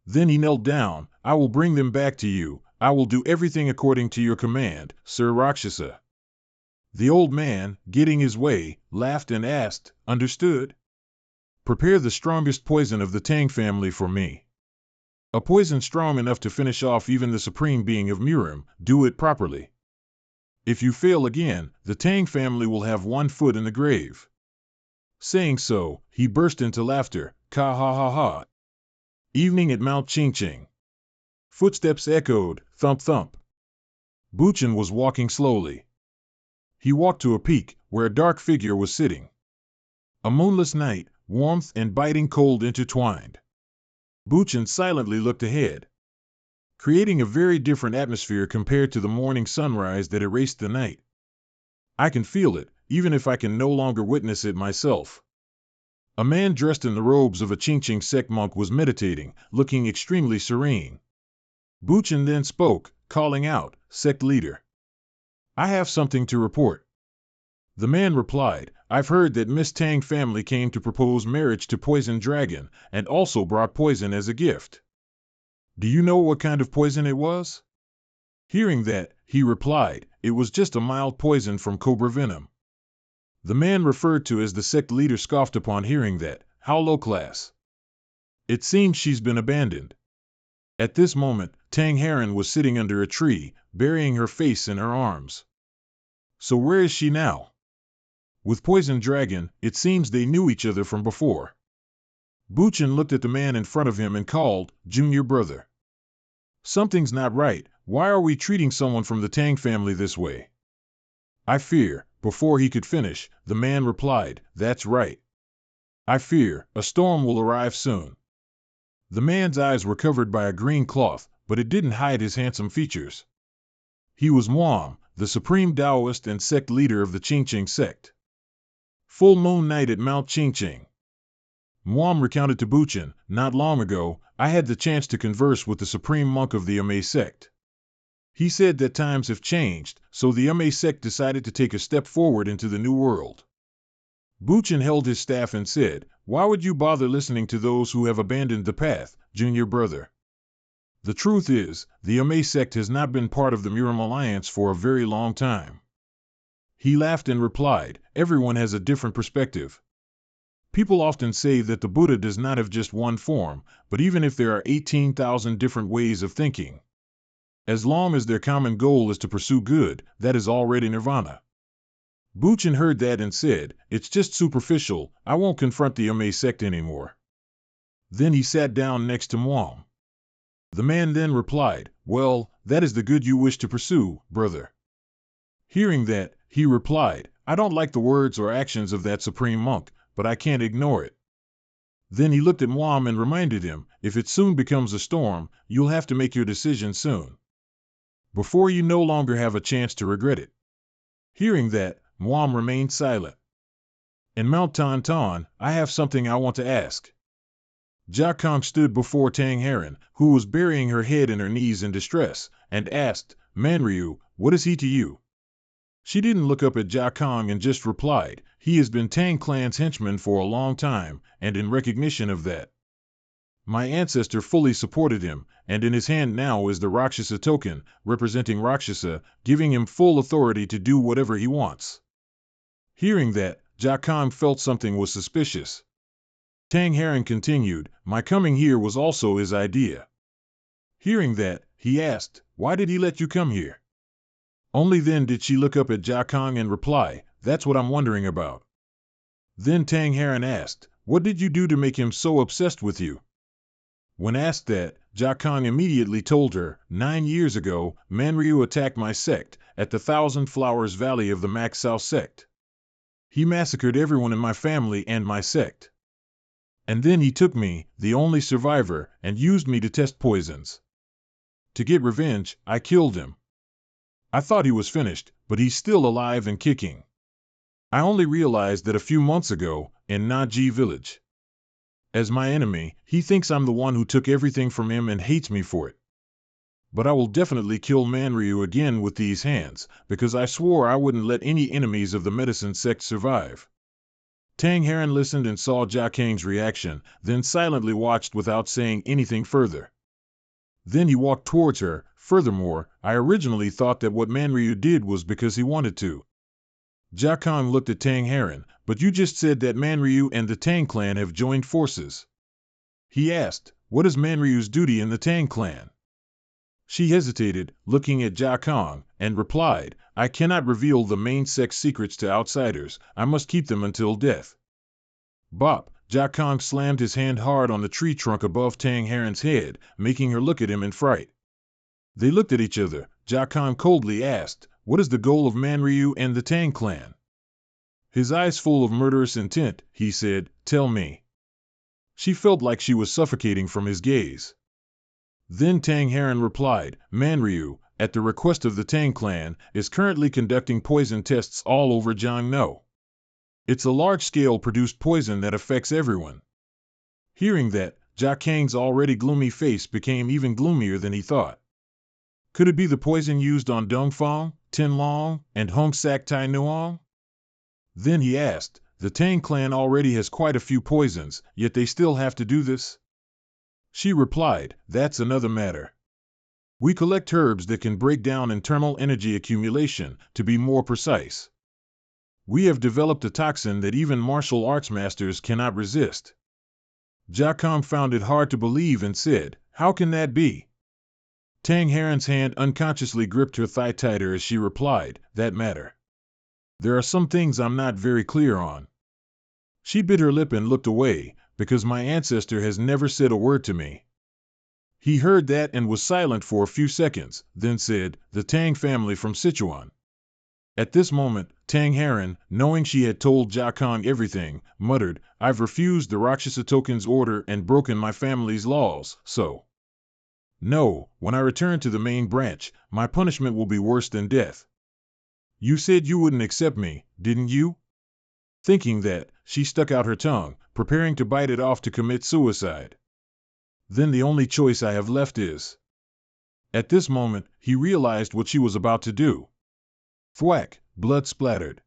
Then he knelt down, I will bring them back to you, I will do everything according to your command, Sir Rakshasa. The old man, getting his way, laughed and asked, "Understood? Prepare the strongest poison of the Tang family for me. A poison strong enough to finish off even the supreme being of Murim. Do it properly. If you fail again, the Tang family will have one foot in the grave." Saying so, he burst into laughter. Ka ha ha ha. Evening at Mount Ching. Footsteps echoed, thump thump. Buchan was walking slowly. He walked to a peak, where a dark figure was sitting. A moonless night, warmth and biting cold intertwined. Buchan silently looked ahead, creating a very different atmosphere compared to the morning sunrise that erased the night. I can feel it, even if I can no longer witness it myself. A man dressed in the robes of a Ching sect monk was meditating, looking extremely serene. Buchan then spoke, calling out, "Sect leader, I have something to report." The man replied, "I've heard that Miss Tang family came to propose marriage to Poison Dragon, and also brought poison as a gift. Do you know what kind of poison it was?" Hearing that, he replied, "It was just a mild poison from cobra venom." The man referred to as the sect leader scoffed upon hearing that. How low class. It seems she's been abandoned. At this moment, Tang Heron was sitting under a tree, burying her face in her arms. So where is she now? With Poison Dragon, it seems they knew each other from before. Buchan looked at the man in front of him and called, "Junior brother. Something's not right. Why are we treating someone from the Tang family this way?" "I fear," before he could finish, the man replied, "That's right. I fear a storm will arrive soon." The man's eyes were covered by a green cloth, but it didn't hide his handsome features. He was Muam, the supreme Taoist and sect leader of the Ching sect. Full moon night at Mount Ching. Muam recounted to Buchan, "Not long ago, I had the chance to converse with the supreme monk of the Ame sect. He said that times have changed, so the Ame sect decided to take a step forward into the new world." Buchan held his staff and said, "Why would you bother listening to those who have abandoned the path, junior brother? The truth is, the Ame sect has not been part of the Murim Alliance for a very long time." He laughed and replied, "Everyone has a different perspective. People often say that the Buddha does not have just one form, but even if there are 18,000 different ways of thinking, as long as their common goal is to pursue good, that is already nirvana." Buchan heard that and said, "It's just superficial, I won't confront the Ame sect anymore." Then he sat down next to Muam. The man then replied, "Well, that is the good you wish to pursue, brother." Hearing that, he replied, "I don't like the words or actions of that supreme monk, but I can't ignore it." Then he looked at Muam and reminded him, "If it soon becomes a storm, you'll have to make your decision soon, before you no longer have a chance to regret it." Hearing that, Muam remained silent. "In Mount Ton, I have something I want to ask." Jia Kong stood before Tang Heron, who was burying her head in her knees in distress, and asked, "Manryu, what is he to you?" She didn't look up at Jia Kong and just replied, "He has been Tang Clan's henchman for a long time, and in recognition of that, my ancestor fully supported him, and in his hand now is the Rakshasa token, representing Rakshasa, giving him full authority to do whatever he wants." Hearing that, Jia Kong felt something was suspicious. Tang Heron continued, "My coming here was also his idea." Hearing that, he asked, "Why did he let you come here?" Only then did she look up at Jia Kong and reply, "That's what I'm wondering about." Then Tang Heron asked, "What did you do to make him so obsessed with you?" When asked that, Jia Kong immediately told her, 9 years ago, Manryu attacked my sect, at the Thousand Flowers Valley of the Mac Sao sect. He massacred everyone in my family and my sect. And then he took me, the only survivor, and used me to test poisons. To get revenge, I killed him. I thought he was finished, but he's still alive and kicking. I only realized that a few months ago, in Naji village. As my enemy, he thinks I'm the one who took everything from him and hates me for it. But I will definitely kill Manryu again with these hands, because I swore I wouldn't let any enemies of the medicine sect survive." Tang Heron listened and saw Jia Kang's reaction, then silently watched without saying anything further. Then he walked towards her. "Furthermore, I originally thought that what Manryu did was because he wanted to. Jia Kong looked at Tang Heron. But you just said that Manryu and the Tang clan have joined forces. He asked, what is Manryu's duty in the Tang clan? She hesitated, looking at Jia Kong, and replied, I cannot reveal the main sect's secrets to outsiders. I must keep them until death. Bop! Jia Kong slammed his hand hard on the tree trunk above Tang Heron's head, making her look at him in fright. They looked at each other. Jia Kong coldly asked, what is the goal of Manryu and the Tang clan? His eyes full of murderous intent, he said, tell me. She felt like she was suffocating from his gaze. Then Tang Heron replied, Manryu, at the request of the Tang clan, is currently conducting poison tests all over Jiangno. It's a large-scale produced poison that affects everyone. Hearing that, Jia Kang's already gloomy face became even gloomier than he thought. Could it be the poison used on Dongfang, Tianlong, and Hong Sak Tai Nuong? Then he asked, the Tang clan already has quite a few poisons, yet they still have to do this? She replied, that's another matter. We collect herbs that can break down internal energy accumulation, to be more precise. We have developed a toxin that even martial arts masters cannot resist. Jia Kong found it hard to believe and said, how can that be? Tang Heron's hand unconsciously gripped her thigh tighter as she replied, that matter. There are some things I'm not very clear on. She bit her lip and looked away, because my ancestor has never said a word to me. He heard that and was silent for a few seconds, then said, the Tang family from Sichuan. At this moment, Tang Heron, knowing she had told Jia Kong everything, muttered, I've refused the Rakshasa token's order and broken my family's laws, so. No, when I return to the main branch, my punishment will be worse than death. You said you wouldn't accept me, didn't you? Thinking that, she stuck out her tongue, preparing to bite it off to commit suicide. Then the only choice I have left is. At this moment, he realized what she was about to do. Thwack! Blood splattered.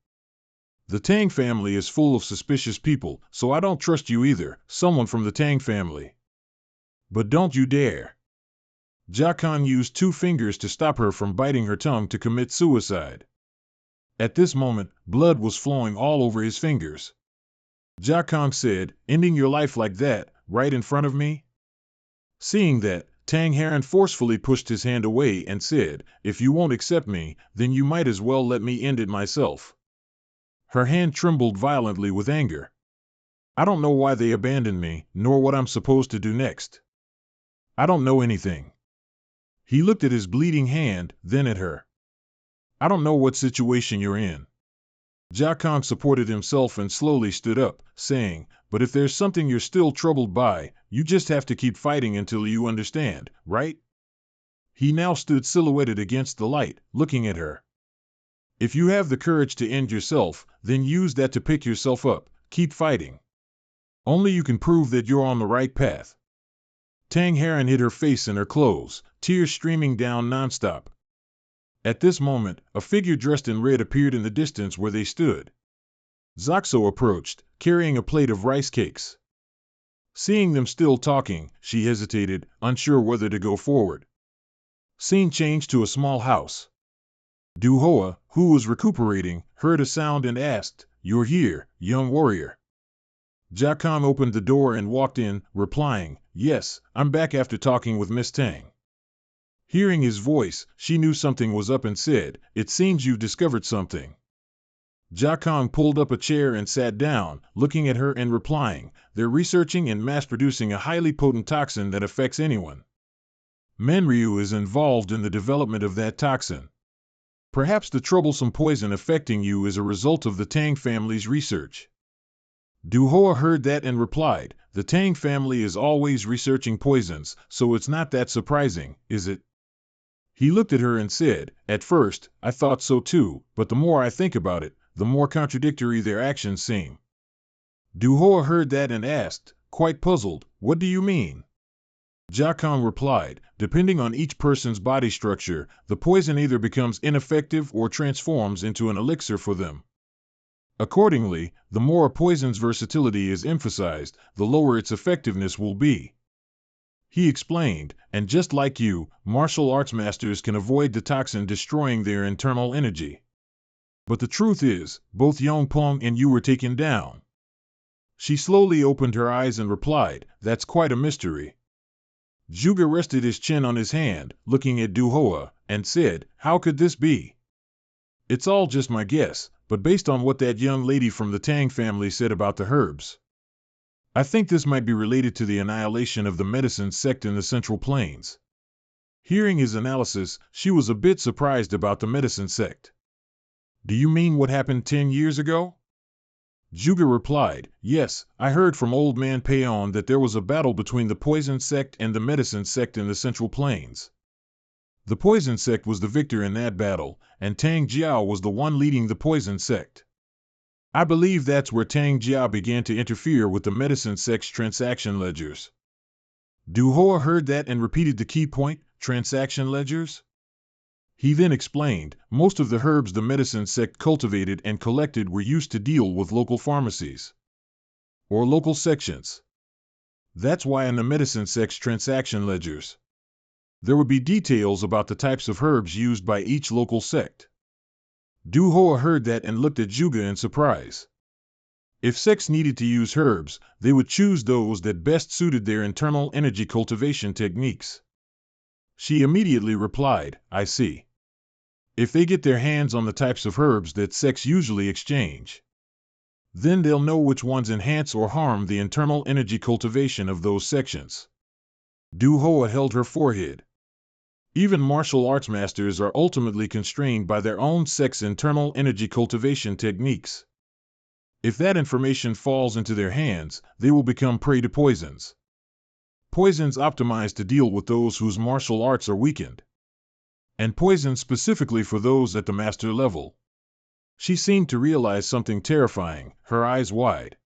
The Tang family is full of suspicious people, so I don't trust you either, someone from the Tang family. But don't you dare. Jia Kong used 2 fingers to stop her from biting her tongue to commit suicide. At this moment, blood was flowing all over his fingers. Jia Kong said, ending your life like that, right in front of me? Seeing that, Tang Heron forcefully pushed his hand away and said, if you won't accept me, then you might as well let me end it myself. Her hand trembled violently with anger. I don't know why they abandoned me, nor what I'm supposed to do next. I don't know anything. He looked at his bleeding hand, then at her. I don't know what situation you're in. Jia Kong supported himself and slowly stood up, saying, but if there's something you're still troubled by, you just have to keep fighting until you understand, right? He now stood silhouetted against the light, looking at her. If you have the courage to end yourself, then use that to pick yourself up, keep fighting. Only you can prove that you're on the right path. Tang Heron hid her face in her clothes, tears streaming down nonstop. At this moment, a figure dressed in red appeared in the distance where they stood. Zoxo approached, carrying a plate of rice cakes. Seeing them still talking, she hesitated, unsure whether to go forward. Scene changed to a small house. Du Hoa, who was recuperating, heard a sound and asked, you're here, young warrior. Jia Kong opened the door and walked in, replying, yes, I'm back after talking with Miss Tang. Hearing his voice, she knew something was up and said, it seems you've discovered something. Jia Kong pulled up a chair and sat down, looking at her and replying, they're researching and mass-producing a highly potent toxin that affects anyone. Manryu is involved in the development of that toxin. Perhaps the troublesome poison affecting you is a result of the Tang family's research. Du Hoa heard that and replied, the Tang family is always researching poisons, so it's not that surprising, is it? He looked at her and said, at first, I thought so too, but the more I think about it, the more contradictory their actions seem. Du Hoa heard that and asked, quite puzzled, what do you mean? Jia Kong replied, depending on each person's body structure, the poison either becomes ineffective or transforms into an elixir for them. Accordingly, the more a poison's versatility is emphasized, the lower its effectiveness will be. He explained, and just like you, martial arts masters can avoid the toxin destroying their internal energy. But the truth is, both Yongpong and you were taken down. She slowly opened her eyes and replied, that's quite a mystery. Zhuge rested his chin on his hand, looking at Du Hoa, and said, how could this be? It's all just my guess, but based on what that young lady from the Tang family said about the herbs, I think this might be related to the annihilation of the medicine sect in the Central Plains. Hearing his analysis, she was a bit surprised about the medicine sect. Do you mean what happened 10 years ago? Zhuge replied, yes, I heard from old man Paon that there was a battle between the poison sect and the medicine sect in the Central Plains. The poison sect was the victor in that battle, and Tang Jiao was the one leading the poison sect. I believe that's where Tang Jiao began to interfere with the medicine sect's transaction ledgers. Du Hoa heard that and repeated the key point, transaction ledgers? He then explained, most of the herbs the medicine sect cultivated and collected were used to deal with local pharmacies or local sections. That's why in the medicine sect's transaction ledgers, there would be details about the types of herbs used by each local sect. Du Hoa heard that and looked at Zhuge in surprise. If sects needed to use herbs, they would choose those that best suited their internal energy cultivation techniques. She immediately replied, I see. If they get their hands on the types of herbs that sects usually exchange, then they'll know which ones enhance or harm the internal energy cultivation of those sections. Du Hoa held her forehead. Even martial arts masters are ultimately constrained by their own sect's internal energy cultivation techniques. If that information falls into their hands, they will become prey to poisons. Poisons optimized to deal with those whose martial arts are weakened, and poisons specifically for those at the master level. She seemed to realize something terrifying, her eyes wide.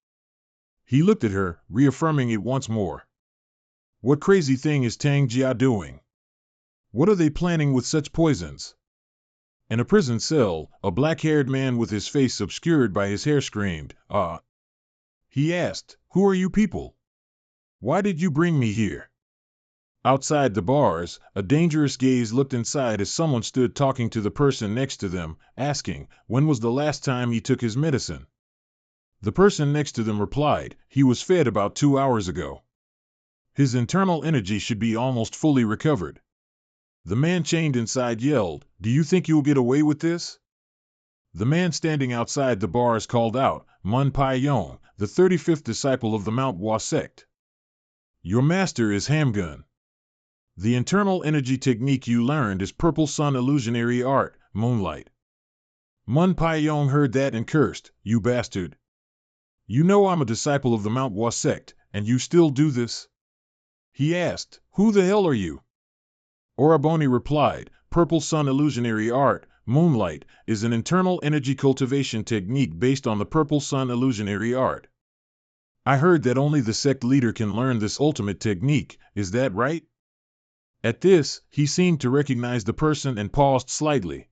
He looked at her, reaffirming it once more. What crazy thing is Tang Jia doing? What are they planning with such poisons? In a prison cell, a black-haired man with his face obscured by his hair screamed, ah! He asked, who are you people? Why did you bring me here? Outside the bars, a dangerous gaze looked inside as someone stood talking to the person next to them, asking, when was the last time he took his medicine? The person next to them replied, he was fed about 2 hours ago. His internal energy should be almost fully recovered. The man chained inside yelled, do you think you'll get away with this? The man standing outside the bars called out, Mun Pai Yong, the 35th disciple of the Manhua sect. Your master is Hamgun. The internal energy technique you learned is Purple Sun illusionary art, moonlight. Mun Pai Yong heard that and cursed, you bastard. You know I'm a disciple of the Manhua sect, and you still do this? He asked, who the hell are you? Oraboni replied, Purple Sun illusionary art, moonlight, is an internal energy cultivation technique based on the Purple Sun illusionary art. I heard that only the sect leader can learn this ultimate technique, is that right? At this, he seemed to recognize the person and paused slightly.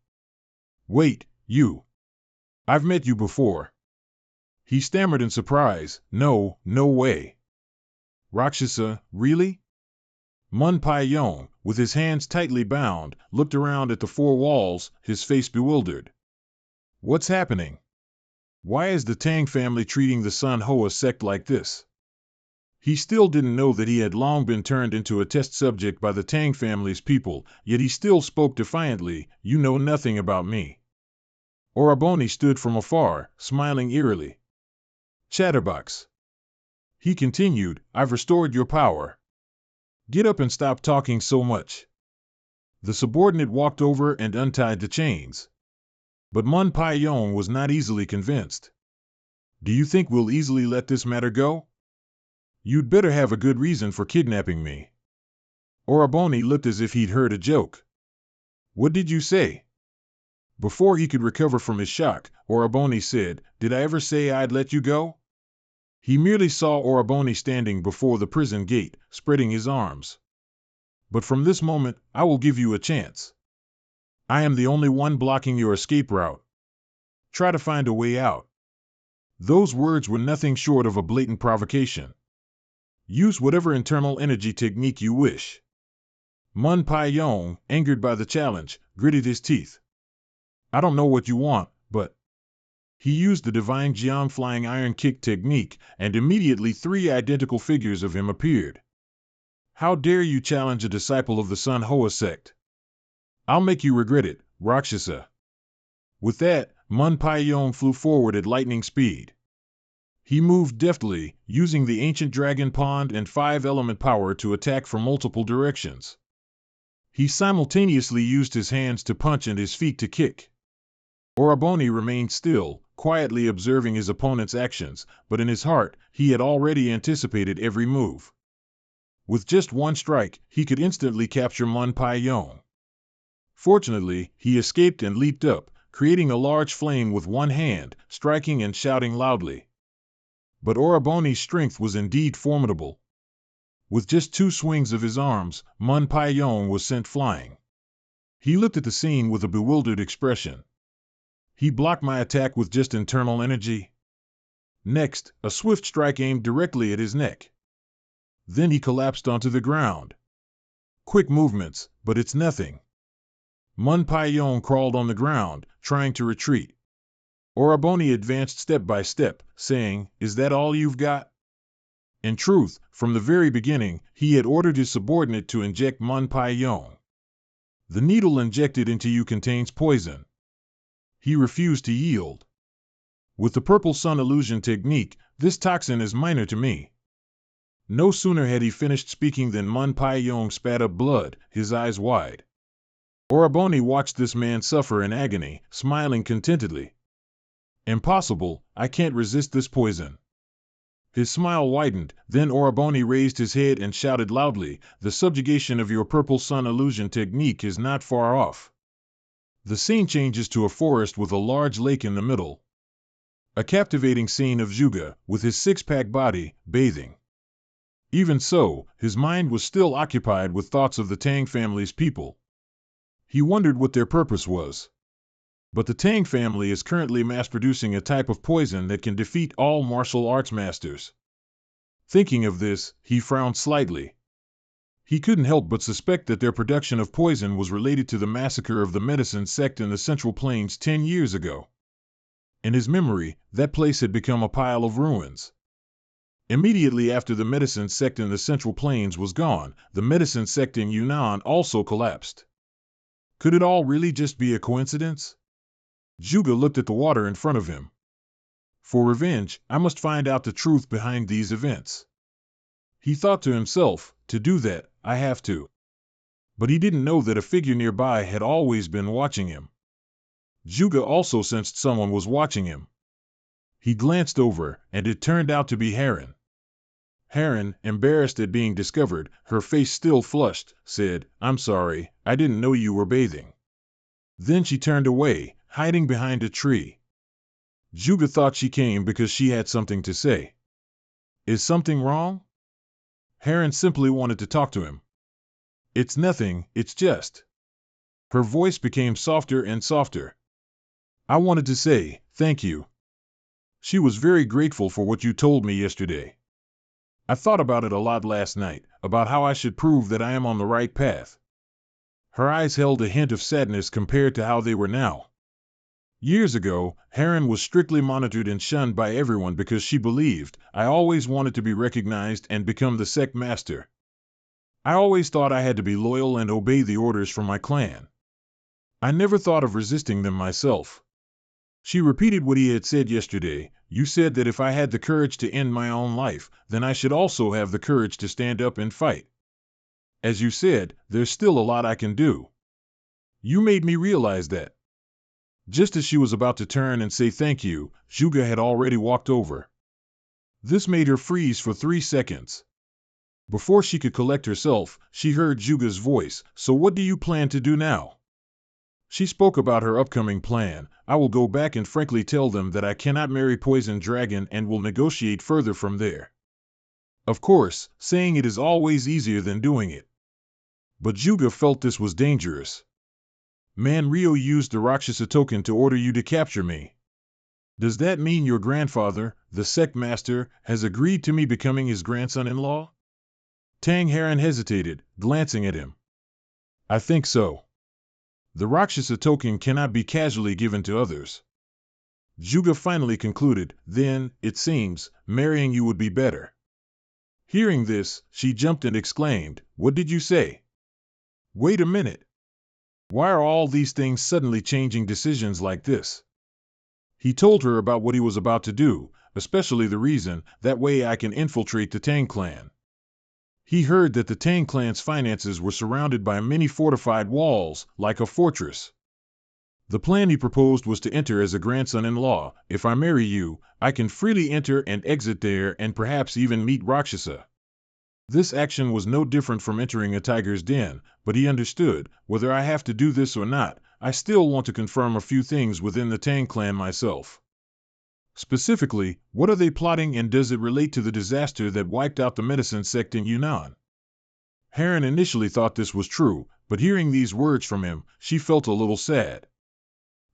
Wait, you. I've met you before. He stammered in surprise, no way. Rakshasa, really? Mun Pai Yong, with his hands tightly bound, looked around at the four walls, his face bewildered. What's happening? Why is the Tang family treating the Sun Hoa sect like this? He still didn't know that he had long been turned into a test subject by the Tang family's people, yet he still spoke defiantly, you know nothing about me. Oraboni stood from afar, smiling eerily. Chatterbox. He continued, I've restored your power. Get up and stop talking so much. The subordinate walked over and untied the chains. But Mun Pai Yong was not easily convinced. Do you think we'll easily let this matter go? You'd better have a good reason for kidnapping me. Oraboni looked as if he'd heard a joke. What did you say? Before he could recover from his shock, Oraboni said, did I ever say I'd let you go? He merely saw Oraboni standing before the prison gate, spreading his arms. But from this moment, I will give you a chance. I am the only one blocking your escape route. Try to find a way out. Those words were nothing short of a blatant provocation. Use whatever internal energy technique you wish. Mun Pai Yong, angered by the challenge, gritted his teeth. I don't know what you want, but He used the divine Jiang flying iron kick technique, and immediately 3 identical figures of him appeared. How dare you challenge a disciple of the Sun Hoa sect? I'll make you regret it, Rakshasa. With that, Mun Pai Yong flew forward at lightning speed. He moved deftly, using the ancient dragon pond and 5-element power to attack from multiple directions. He simultaneously used his hands to punch and his feet to kick. Oraboni remained still, quietly observing his opponent's actions, but in his heart, he had already anticipated every move. With just one strike, he could instantly capture Mun Pai Yong. Fortunately, he escaped and leaped up, creating a large flame with one hand, striking and shouting loudly. But Oraboni's strength was indeed formidable. With just 2 swings of his arms, Mun Pai Yong was sent flying. He looked at the scene with a bewildered expression. He blocked my attack with just internal energy. Next, a swift strike aimed directly at his neck. Then he collapsed onto the ground. Quick movements, but it's nothing. Mun Pai Yong crawled on the ground, trying to retreat. Oraboni advanced step by step, saying, "Is that all you've got?" In truth, from the very beginning, he had ordered his subordinate to inject Mun Pai Yong. The needle injected into you contains poison. He refused to yield. With the purple sun illusion technique, this toxin is minor to me. No sooner had he finished speaking than Mun Pai Yong spat up blood, his eyes wide. Oraboni watched this man suffer in agony, smiling contentedly. Impossible, I can't resist this poison. His smile widened, then Oraboni raised his head and shouted loudly, "The subjugation of your purple sun illusion technique is not far off." The scene changes to a forest with a large lake in the middle. A captivating scene of Zhuge, with his 6-pack body, bathing. Even so, his mind was still occupied with thoughts of the Tang family's people. He wondered what their purpose was. But the Tang family is currently mass-producing a type of poison that can defeat all martial arts masters. Thinking of this, he frowned slightly. He couldn't help but suspect that their production of poison was related to the massacre of the medicine sect in the Central Plains 10 years ago. In his memory, that place had become a pile of ruins. Immediately after the medicine sect in the Central Plains was gone, the medicine sect in Yunnan also collapsed. Could it all really just be a coincidence? Zhuge looked at the water in front of him. For revenge, I must find out the truth behind these events. He thought to himself, to do that, I have to. But he didn't know that a figure nearby had always been watching him. Zhuge also sensed someone was watching him. He glanced over, and it turned out to be Heron. Heron, embarrassed at being discovered, her face still flushed, said, "I'm sorry, I didn't know you were bathing." Then she turned away, hiding behind a tree. Zhuge thought she came because she had something to say. Is something wrong? Heron simply wanted to talk to him. It's nothing, it's just. Her voice became softer and softer. I wanted to say, thank you. She was very grateful for what you told me yesterday. I thought about it a lot last night, about how I should prove that I am on the right path. Her eyes held a hint of sadness compared to how they were now. Years ago, Heron was strictly monitored and shunned by everyone because she believed, I always wanted to be recognized and become the sect master. I always thought I had to be loyal and obey the orders from my clan. I never thought of resisting them myself. She repeated what he had said yesterday. You said that if I had the courage to end my own life, then I should also have the courage to stand up and fight. As you said, there's still a lot I can do. You made me realize that. Just as she was about to turn and say thank you, Zhuge had already walked over. This made her freeze for 3 seconds. Before she could collect herself, she heard Zhuge's voice, "So what do you plan to do now?" She spoke about her upcoming plan. I will go back and frankly tell them that I cannot marry Poison Dragon and will negotiate further from there. Of course, saying it is always easier than doing it. But Zhuge felt this was dangerous. Man Ryo used the Rakshasa token to order you to capture me. Does that mean your grandfather, the sect master, has agreed to me becoming his grandson-in-law? Tang Heron hesitated, glancing at him. I think so. The Rakshasa token cannot be casually given to others. Juga finally concluded, then, it seems, marrying you would be better. Hearing this, she jumped and exclaimed, what did you say? Wait a minute. Why are all these things suddenly changing decisions like this? He told her about what he was about to do, especially the reason, that way I can infiltrate the Tang clan. He heard that the Tang clan's finances were surrounded by many fortified walls, like a fortress. The plan he proposed was to enter as a grandson-in-law. If I marry you, I can freely enter and exit there and perhaps even meet Rakshasa. This action was no different from entering a tiger's den, but he understood, whether I have to do this or not, I still want to confirm a few things within the Tang clan myself. Specifically, what are they plotting and does it relate to the disaster that wiped out the medicine sect in Yunnan? Heron initially thought this was true, but hearing these words from him, she felt a little sad.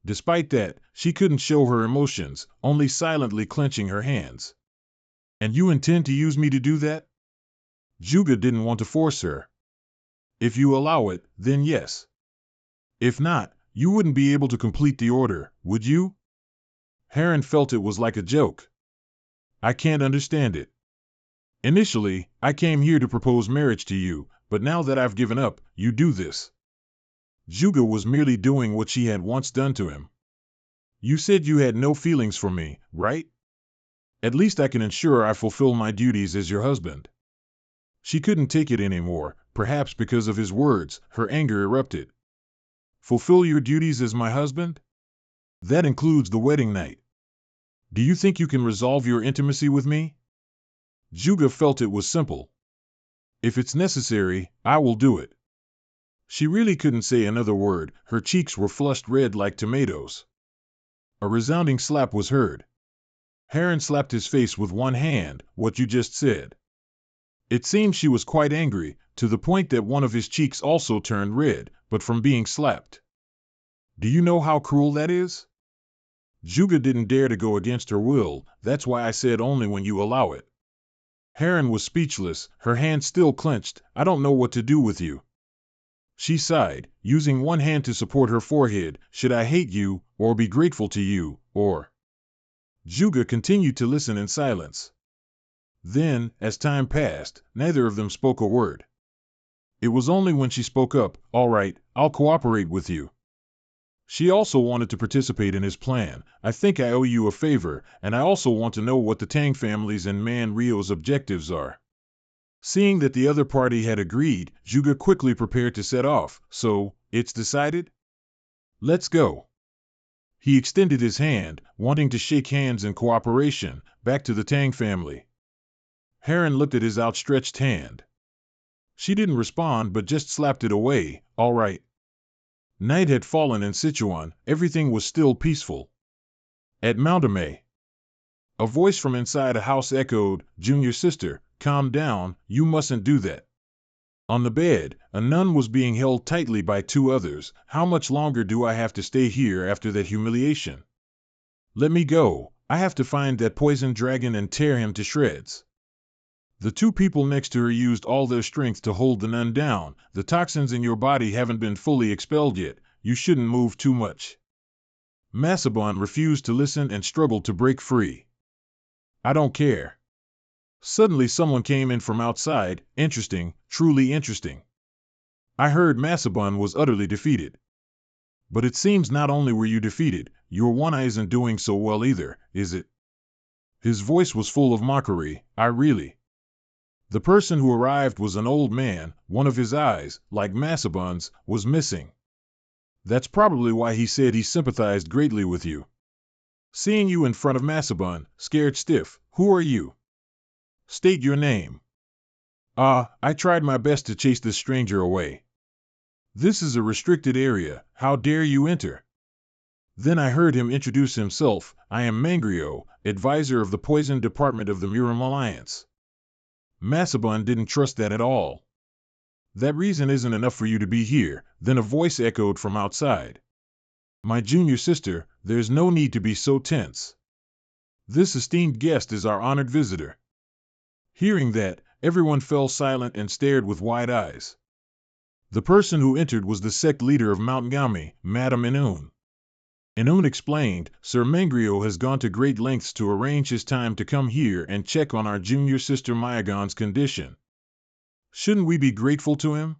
Despite that, she couldn't show her emotions, only silently clenching her hands. And you intend to use me to do that? Juga didn't want to force her. If you allow it, then yes. If not, you wouldn't be able to complete the order, would you? Heron felt it was like a joke. I can't understand it. Initially, I came here to propose marriage to you, but now that I've given up, you do this. Juga was merely doing what she had once done to him. You said you had no feelings for me, right? At least I can ensure I fulfill my duties as your husband. She couldn't take it anymore, perhaps because of his words, her anger erupted. Fulfill your duties as my husband? That includes the wedding night. Do you think you can resolve your intimacy with me? Juga felt it was simple. If it's necessary, I will do it. She really couldn't say another word, her cheeks were flushed red like tomatoes. A resounding slap was heard. Heron slapped his face with one hand, what you just said. It seemed she was quite angry, to the point that one of his cheeks also turned red, but from being slapped. Do you know how cruel that is? Juga didn't dare to go against her will, that's why I said only when you allow it. Heron was speechless, her hand still clenched, I don't know what to do with you. She sighed, using one hand to support her forehead, should I hate you, or be grateful to you, or... Juga continued to listen in silence. Then, as time passed, neither of them spoke a word. It was only when she spoke up, all right, I'll cooperate with you. She also wanted to participate in his plan. I think I owe you a favor, and I also want to know what the Tang family's and Man Rio's objectives are. Seeing that the other party had agreed, Juga quickly prepared to set off. So, it's decided? Let's go. He extended his hand, wanting to shake hands in cooperation, back to the Tang family. Heron looked at his outstretched hand. She didn't respond but just slapped it away, all right. Night had fallen in Sichuan, everything was still peaceful. At Mountamay, a voice from inside a house echoed, Junior sister, calm down, you mustn't do that. On the bed, a nun was being held tightly by two others. How much longer do I have to stay here after that humiliation? Let me go, I have to find that poison dragon and tear him to shreds. The two people next to her used all their strength to hold the nun down. The toxins in your body haven't been fully expelled yet, you shouldn't move too much. Masabon refused to listen and struggled to break free. I don't care. Suddenly someone came in from outside, interesting, truly interesting. I heard Masabon was utterly defeated. But it seems not only were you defeated, your one eye isn't doing so well either, is it? His voice was full of mockery, I really. The person who arrived was an old man, one of his eyes, like Masabon's, was missing. That's probably why he said he sympathized greatly with you. Seeing you in front of Masabon, scared stiff, who are you? State your name. I tried my best to chase this stranger away. This is a restricted area, how dare you enter? Then I heard him introduce himself, I am Mangrio, advisor of the poison department of the Muram Alliance. Masabon didn't trust that at all. That reason isn't enough for you to be here, then a voice echoed from outside. My junior sister, there's no need to be so tense. This esteemed guest is our honored visitor. Hearing that, everyone fell silent and stared with wide eyes. The person who entered was the sect leader of Mount Ngami, Madame Inun. Inun explained, Sir Mangrio has gone to great lengths to arrange his time to come here and check on our junior sister Mayagon's condition. Shouldn't we be grateful to him?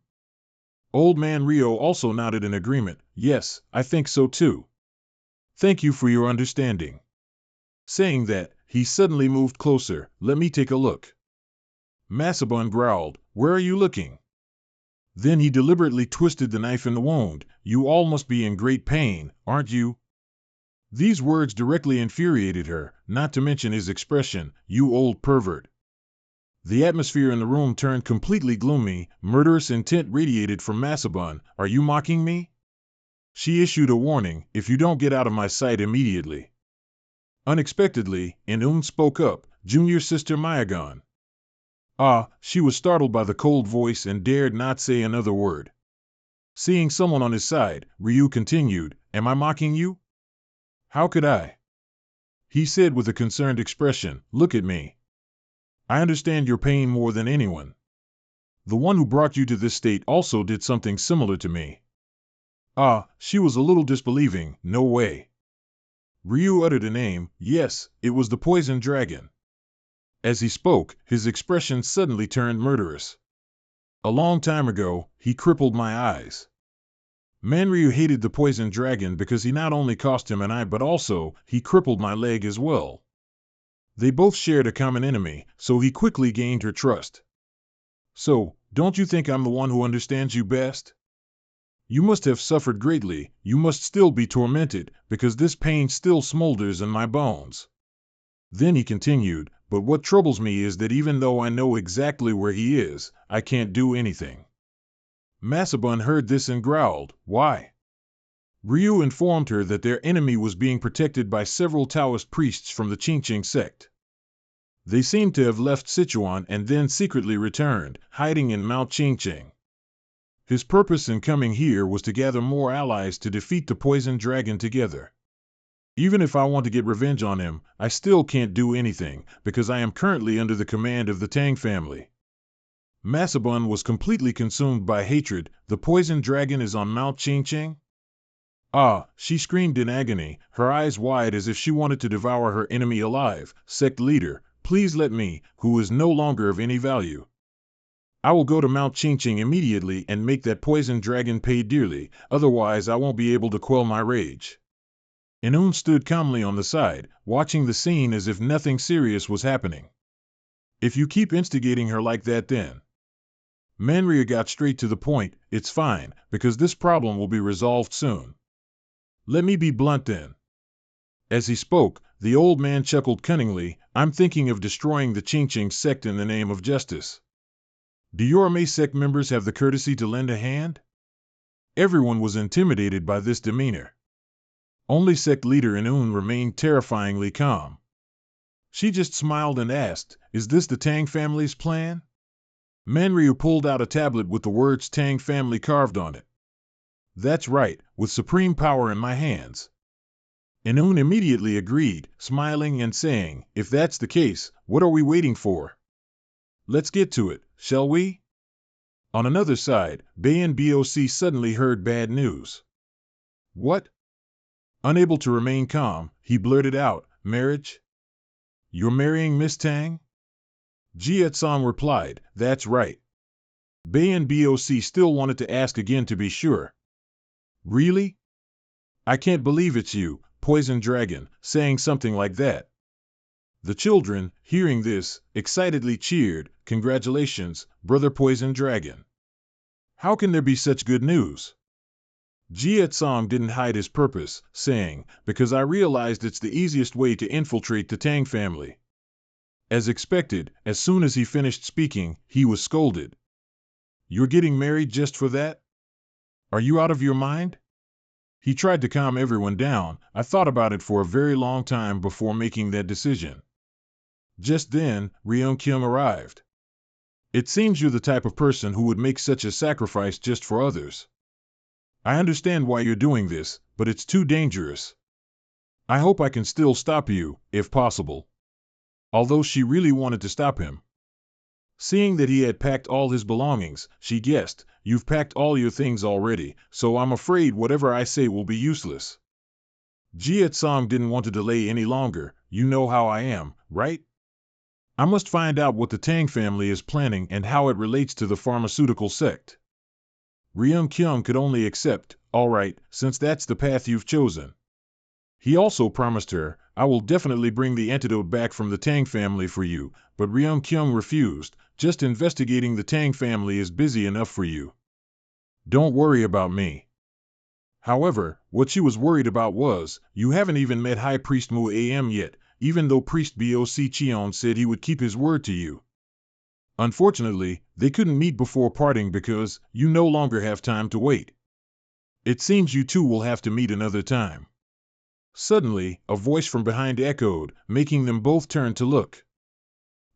Old Man Rio also nodded in agreement. Yes, I think so too. Thank you for your understanding. Saying that, he suddenly moved closer. Let me take a look. Massabun growled, Where are you looking? Then he deliberately twisted the knife in the wound. You all must be in great pain, aren't you? These words directly infuriated her, not to mention his expression, you old pervert. The atmosphere in the room turned completely gloomy. Murderous intent radiated from Massabun. Are you mocking me? She issued a warning, if you don't get out of my sight immediately. Unexpectedly, Inun spoke up, Junior Sister Mayagon. She was startled by the cold voice and dared not say another word. Seeing someone on his side, Ryu continued, Am I mocking you? How could I? He said with a concerned expression, Look at me. I understand your pain more than anyone. The one who brought you to this state also did something similar to me. She was a little disbelieving, no way. Ryu uttered a name, yes, it was the poison dragon. As he spoke, his expression suddenly turned murderous. A long time ago, he crippled my eyes. Manryu hated the poison dragon because he not only cost him an eye but also, he crippled my leg as well. They both shared a common enemy, so he quickly gained her trust. So, don't you think I'm the one who understands you best? You must have suffered greatly, you must still be tormented, because this pain still smolders in my bones. Then he continued, but what troubles me is that even though I know exactly where he is, I can't do anything. Massabun heard this and growled, Why? Ryu informed her that their enemy was being protected by several Taoist priests from the Qingqing sect. They seemed to have left Sichuan and then secretly returned, hiding in Mount Qingqing. His purpose in coming here was to gather more allies to defeat the poison dragon together. Even if I want to get revenge on him, I still can't do anything, because I am currently under the command of the Tang family. Massabun was completely consumed by hatred. The poison dragon is on Mount Qingqing? She screamed in agony, her eyes wide as if she wanted to devour her enemy alive. Sect leader, please let me, who is no longer of any value. I will go to Mount Qingqing immediately and make that poison dragon pay dearly, otherwise I won't be able to quell my rage. Inun stood calmly on the side, watching the scene as if nothing serious was happening. If you keep instigating her like that then. Manryu got straight to the point, it's fine, because this problem will be resolved soon. Let me be blunt then. As he spoke, the old man chuckled cunningly, I'm thinking of destroying the Qingqing sect in the name of justice. Do your May sect members have the courtesy to lend a hand? Everyone was intimidated by this demeanor. Only sect leader Inun remained terrifyingly calm. She just smiled and asked, Is this the Tang family's plan? Manryu pulled out a tablet with the words Tang family carved on it. That's right, with supreme power in my hands. Inun immediately agreed, smiling and saying, If that's the case, what are we waiting for? Let's get to it, shall we? On another side, Bayan Boc suddenly heard bad news. What? Unable to remain calm, he blurted out, Marriage? You're marrying Miss Tang? Jietsong replied, That's right. Bayan Boc still wanted to ask again to be sure. Really? I can't believe it's you, Poison Dragon, saying something like that. The children, hearing this, excitedly cheered, Congratulations, Brother Poison Dragon. How can there be such good news? Jietsong didn't hide his purpose, saying, Because I realized it's the easiest way to infiltrate the Tang family. As expected, as soon as he finished speaking, he was scolded. You're getting married just for that? Are you out of your mind? He tried to calm everyone down. I thought about it for a very long time before making that decision. Just then, Ryung Kim arrived. It seems you're the type of person who would make such a sacrifice just for others. I understand why you're doing this, but it's too dangerous. I hope I can still stop you, if possible. Although she really wanted to stop him. Seeing that he had packed all his belongings, she guessed, You've packed all your things already, so I'm afraid whatever I say will be useless. Jiet Song didn't want to delay any longer. You know how I am, right? I must find out what the Tang family is planning and how it relates to the pharmaceutical sect. Ryung Kyung could only accept, all right, since that's the path you've chosen. He also promised her, I will definitely bring the antidote back from the Tang family for you, but Ryung Kyung refused. Just investigating the Tang family is busy enough for you. Don't worry about me. However, what she was worried about was, you haven't even met High Priest Mu Am yet, even though Priest Boc Cheon said he would keep his word to you. Unfortunately, they couldn't meet before parting because you no longer have time to wait. It seems you two will have to meet another time. Suddenly, a voice from behind echoed, making them both turn to look.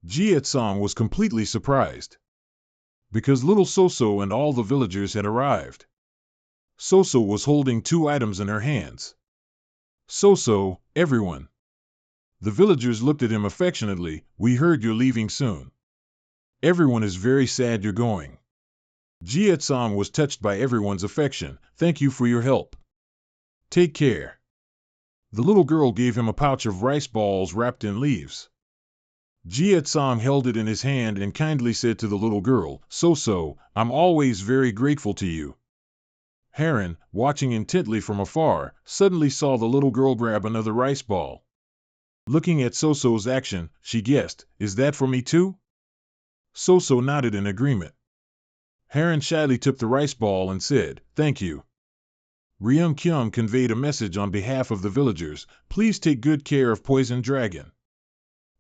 Jiet Song was completely surprised. Because little Soso and all the villagers had arrived. Soso was holding 2 items in her hands. Soso, everyone. The villagers looked at him affectionately. We heard you're leaving soon. Everyone is very sad you're going. Jiet Song was touched by everyone's affection. Thank you for your help. Take care. The little girl gave him a pouch of rice balls wrapped in leaves. Jiet Song held it in his hand and kindly said to the little girl, Soso, I'm always very grateful to you. Heron, watching intently from afar, suddenly saw the little girl grab another rice ball. Looking at Soso's action, she guessed, is that for me too? Soso nodded in agreement. Heron shyly took the rice ball and said, thank you. Ryung Kyung conveyed a message on behalf of the villagers, please take good care of Poison Dragon.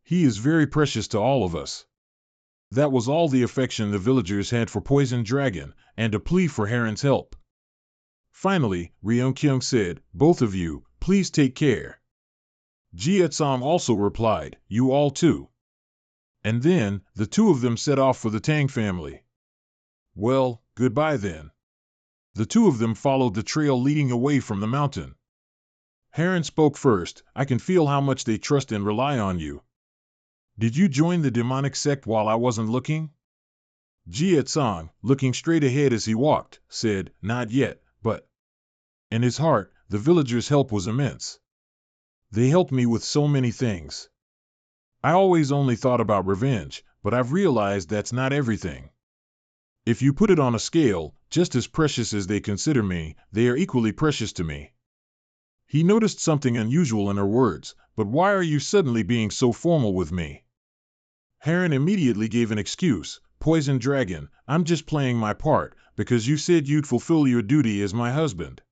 He is very precious to all of us. That was all the affection the villagers had for Poison Dragon, and a plea for Heron's help. Finally, Ryung Kyung said, both of you, please take care. Jiet Song also replied, you all too. And then, the 2 of them set off for the Tang family. Well, goodbye then. The 2 of them followed the trail leading away from the mountain. Heron spoke first, I can feel how much they trust and rely on you. Did you join the demonic sect while I wasn't looking? Jiet Song, looking straight ahead as he walked, said, not yet, but... In his heart, the villagers' help was immense. They helped me with so many things. I always only thought about revenge, but I've realized that's not everything. If you put it on a scale, just as precious as they consider me, they are equally precious to me. He noticed something unusual in her words, but why are you suddenly being so formal with me? Heron immediately gave an excuse, Poison Dragon, I'm just playing my part, because you said you'd fulfill your duty as my husband.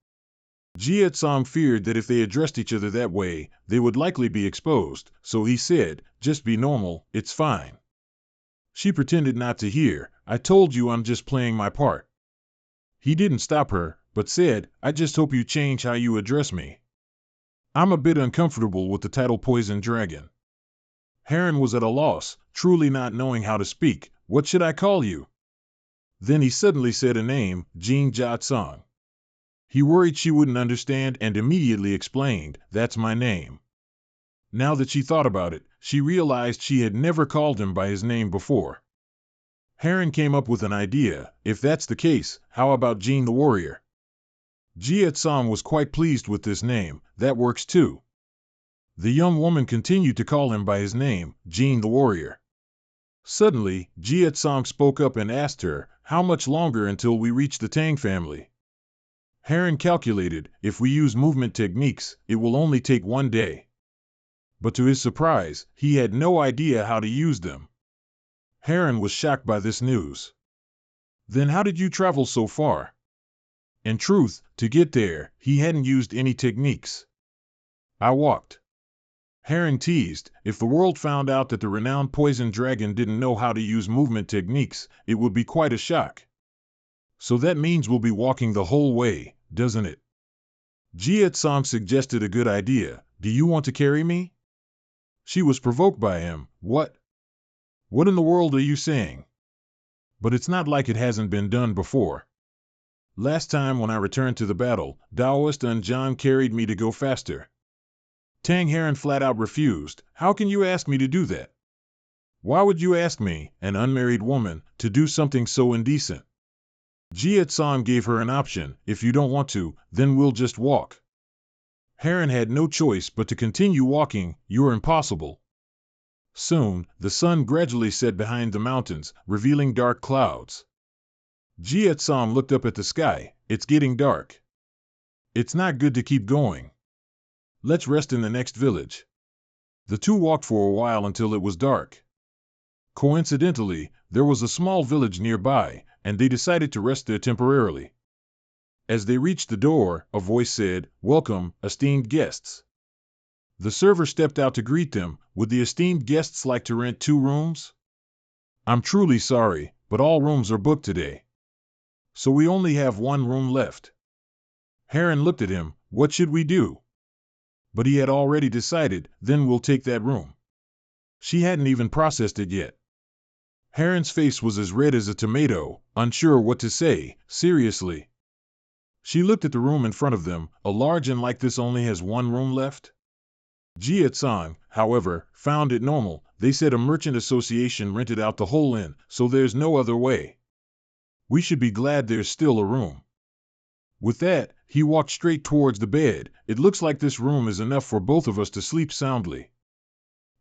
Jiet Song feared that if they addressed each other that way, they would likely be exposed, so he said, just be normal, it's fine. She pretended not to hear, I told you I'm just playing my part. He didn't stop her, but said, I just hope you change how you address me. I'm a bit uncomfortable with the title Poison Dragon. Heron was at a loss, truly not knowing how to speak. What should I call you? Then he suddenly said a name, Jin Jiet Song. He worried she wouldn't understand and immediately explained, that's my name. Now that she thought about it, she realized she had never called him by his name before. Heron came up with an idea, if that's the case, how about Jin the Warrior? Jiet Song was quite pleased with this name, that works too. The young woman continued to call him by his name, Jin the Warrior. Suddenly, Jiet Song spoke up and asked her, how much longer until we reach the Tang family? Heron calculated, if we use movement techniques, it will only take 1 day. But to his surprise, he had no idea how to use them. Heron was shocked by this news. Then how did you travel so far? In truth, to get there, he hadn't used any techniques. I walked. Heron teased, if the world found out that the renowned Poison Dragon didn't know how to use movement techniques, it would be quite a shock. So that means we'll be walking the whole way, doesn't it? Jiet Song suggested a good idea, do you want to carry me? She was provoked by him, what? What in the world are you saying? But it's not like it hasn't been done before. Last time when I returned to the battle, Daoist and John carried me to go faster. Tang Heron flat out refused, how can you ask me to do that? Why would you ask me, an unmarried woman, to do something so indecent? Jiet Song gave her an option, if you don't want to, then we'll just walk. Heron had no choice but to continue walking. You're impossible. Soon, the sun gradually set behind the mountains, revealing dark clouds. Jietsong looked up at the sky. It's getting dark. It's not good to keep going. Let's rest in the next village. The two walked for a while until it was dark. Coincidentally, there was a small village nearby, and they decided to rest there temporarily. As they reached the door, a voice said, "Welcome, esteemed guests." The server stepped out to greet them. "Would the esteemed guests like to rent 2 rooms? I'm truly sorry, but all rooms are booked today. So we only have 1 room left." Heron looked at him. "What should we do?" But he had already decided. "Then we'll take that room." She hadn't even processed it yet. Heron's face was as red as a tomato, unsure what to say. "Seriously?" She looked at the room in front of them. "A large inn like this only has 1 room left?" Jietsong, however, found it normal. "They said a merchant association rented out the whole inn, so there's no other way. We should be glad there's still a room." With that, he walked straight towards the bed. "It looks like this room is enough for both of us to sleep soundly."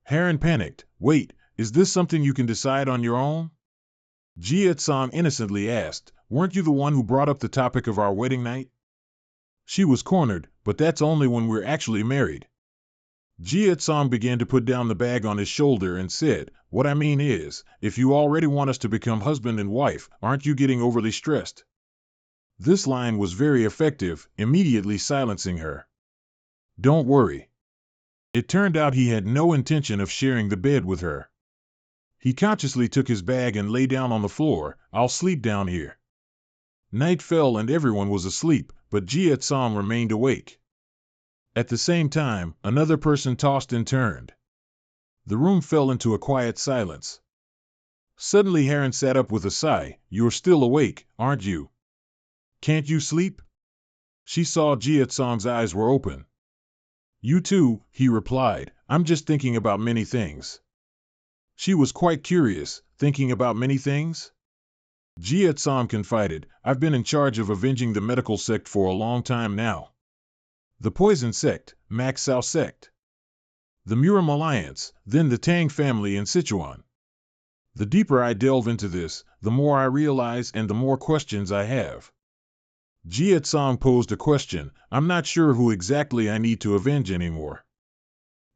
Heron panicked. "Wait, is this something you can decide on your own?" Jietsong innocently asked. "Weren't you the one who brought up the topic of our wedding night?" She was cornered. "But that's only when we're actually married." Jietsong began to put down the bag on his shoulder and said, "What I mean is, if you already want us to become husband and wife, aren't you getting overly stressed?" This line was very effective, immediately silencing her. "Don't worry." It turned out he had no intention of sharing the bed with her. He consciously took his bag and lay down on the floor. "I'll sleep down here." Night fell and everyone was asleep, but Jietsong remained awake. At the same time, another person tossed and turned. The room fell into a quiet silence. Suddenly Heron sat up with a sigh. "You're still awake, aren't you? Can't you sleep?" She saw Jietsong's eyes were open. "You too," he replied. "I'm just thinking about many things." She was quite curious. Thinking about many things? Jietsong confided, "I've been in charge of avenging the medical sect for a long time now. The Poison Sect, Maxao Sect. The Muram Alliance, then the Tang family in Sichuan. The deeper I delve into this, the more I realize and the more questions I have." Jietsong posed a question. "I'm not sure who exactly I need to avenge anymore."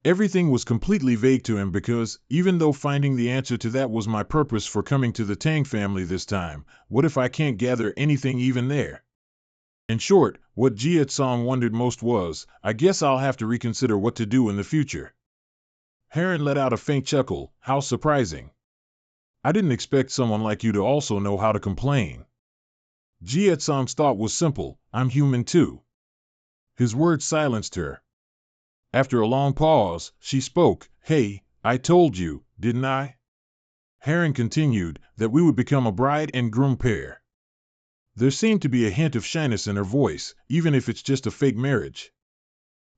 Everything was completely vague to him because, even though finding the answer to that was my purpose for coming to the Tang family this time, what if I can't gather anything even there? In short, what Jietsong wondered most was, "I guess I'll have to reconsider what to do in the future." Heron let out a faint chuckle. "How surprising. I didn't expect someone like you to also know how to complain." Jietsong's thought was simple. "I'm human too." His words silenced her. After a long pause, she spoke. "Hey, I told you, didn't I?" Heron continued, "that we would become a bride and groom pair." There seemed to be a hint of shyness in her voice, even if it's just a fake marriage.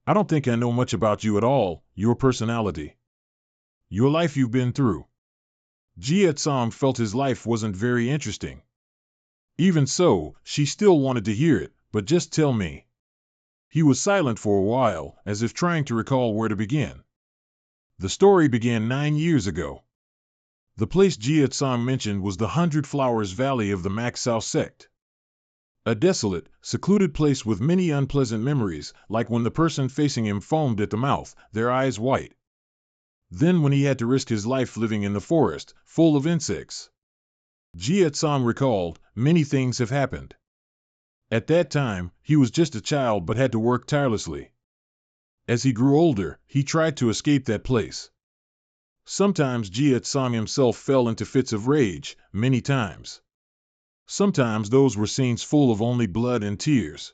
"I don't think I know much about you at all, your personality. Your life you've been through." Jietsong felt his life wasn't very interesting. Even so, she still wanted to hear it. "But just tell me." He was silent for a while, as if trying to recall where to begin. The story began 9 years ago. The place Jietsong mentioned was the 100 Flowers Valley of the Maxao sect. A desolate, secluded place with many unpleasant memories, like when the person facing him foamed at the mouth, their eyes white. Then when he had to risk his life living in the forest, full of insects. Jietsong recalled, "Many things have happened. At that time, he was just a child but had to work tirelessly. As he grew older, he tried to escape that place. Sometimes Jietsong himself fell into fits of rage, many times. Sometimes those were scenes full of only blood and tears.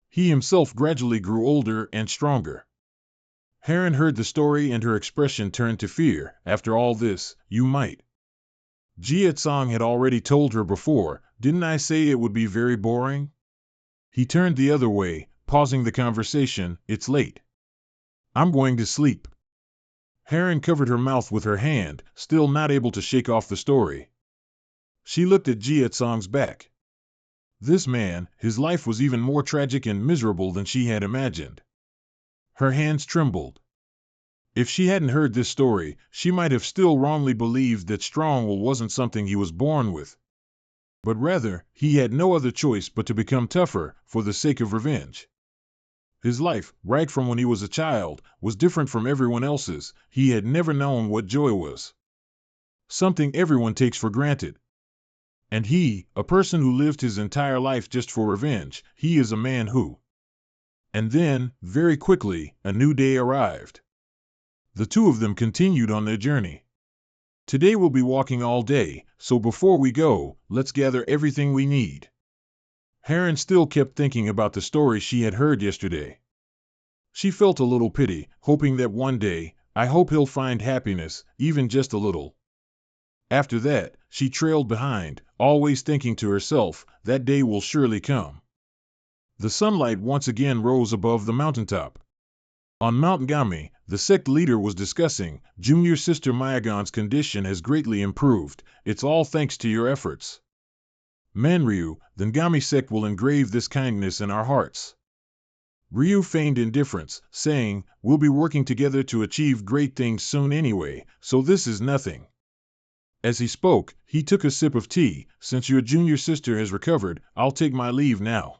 He himself gradually grew older and stronger." Heron heard the story and her expression turned to fear. "After all this, you might." Jietsong had already told her before, "Didn't I say it would be very boring?" He turned the other way, pausing the conversation. "It's late. I'm going to sleep." Heron covered her mouth with her hand, still not able to shake off the story. She looked at Jietsong's back. This man, his life was even more tragic and miserable than she had imagined. Her hands trembled. If she hadn't heard this story, she might have still wrongly believed that strong will wasn't something he was born with. But rather, he had no other choice but to become tougher for the sake of revenge. His life, right from when he was a child, was different from everyone else's. He had never known what joy was. Something everyone takes for granted. And he, a person who lived his entire life just for revenge, he is a man who. And then, very quickly, a new day arrived. The two of them continued on their journey. Today we'll be walking all day, so before we go, let's gather everything we need. Heron still kept thinking about the story she had heard yesterday. She felt a little pity, hoping that one day, I hope he'll find happiness, even just a little. After that, she trailed behind, always thinking to herself, that day will surely come. The sunlight once again rose above the mountaintop. On Mount Gami, the sect leader was discussing, junior sister Mayagon's condition has greatly improved, it's all thanks to your efforts. Manryu, the Ngami sect will engrave this kindness in our hearts. Ryu feigned indifference, saying, we'll be working together to achieve great things soon anyway, so this is nothing. As he spoke, he took a sip of tea. Since your junior sister has recovered, I'll take my leave now.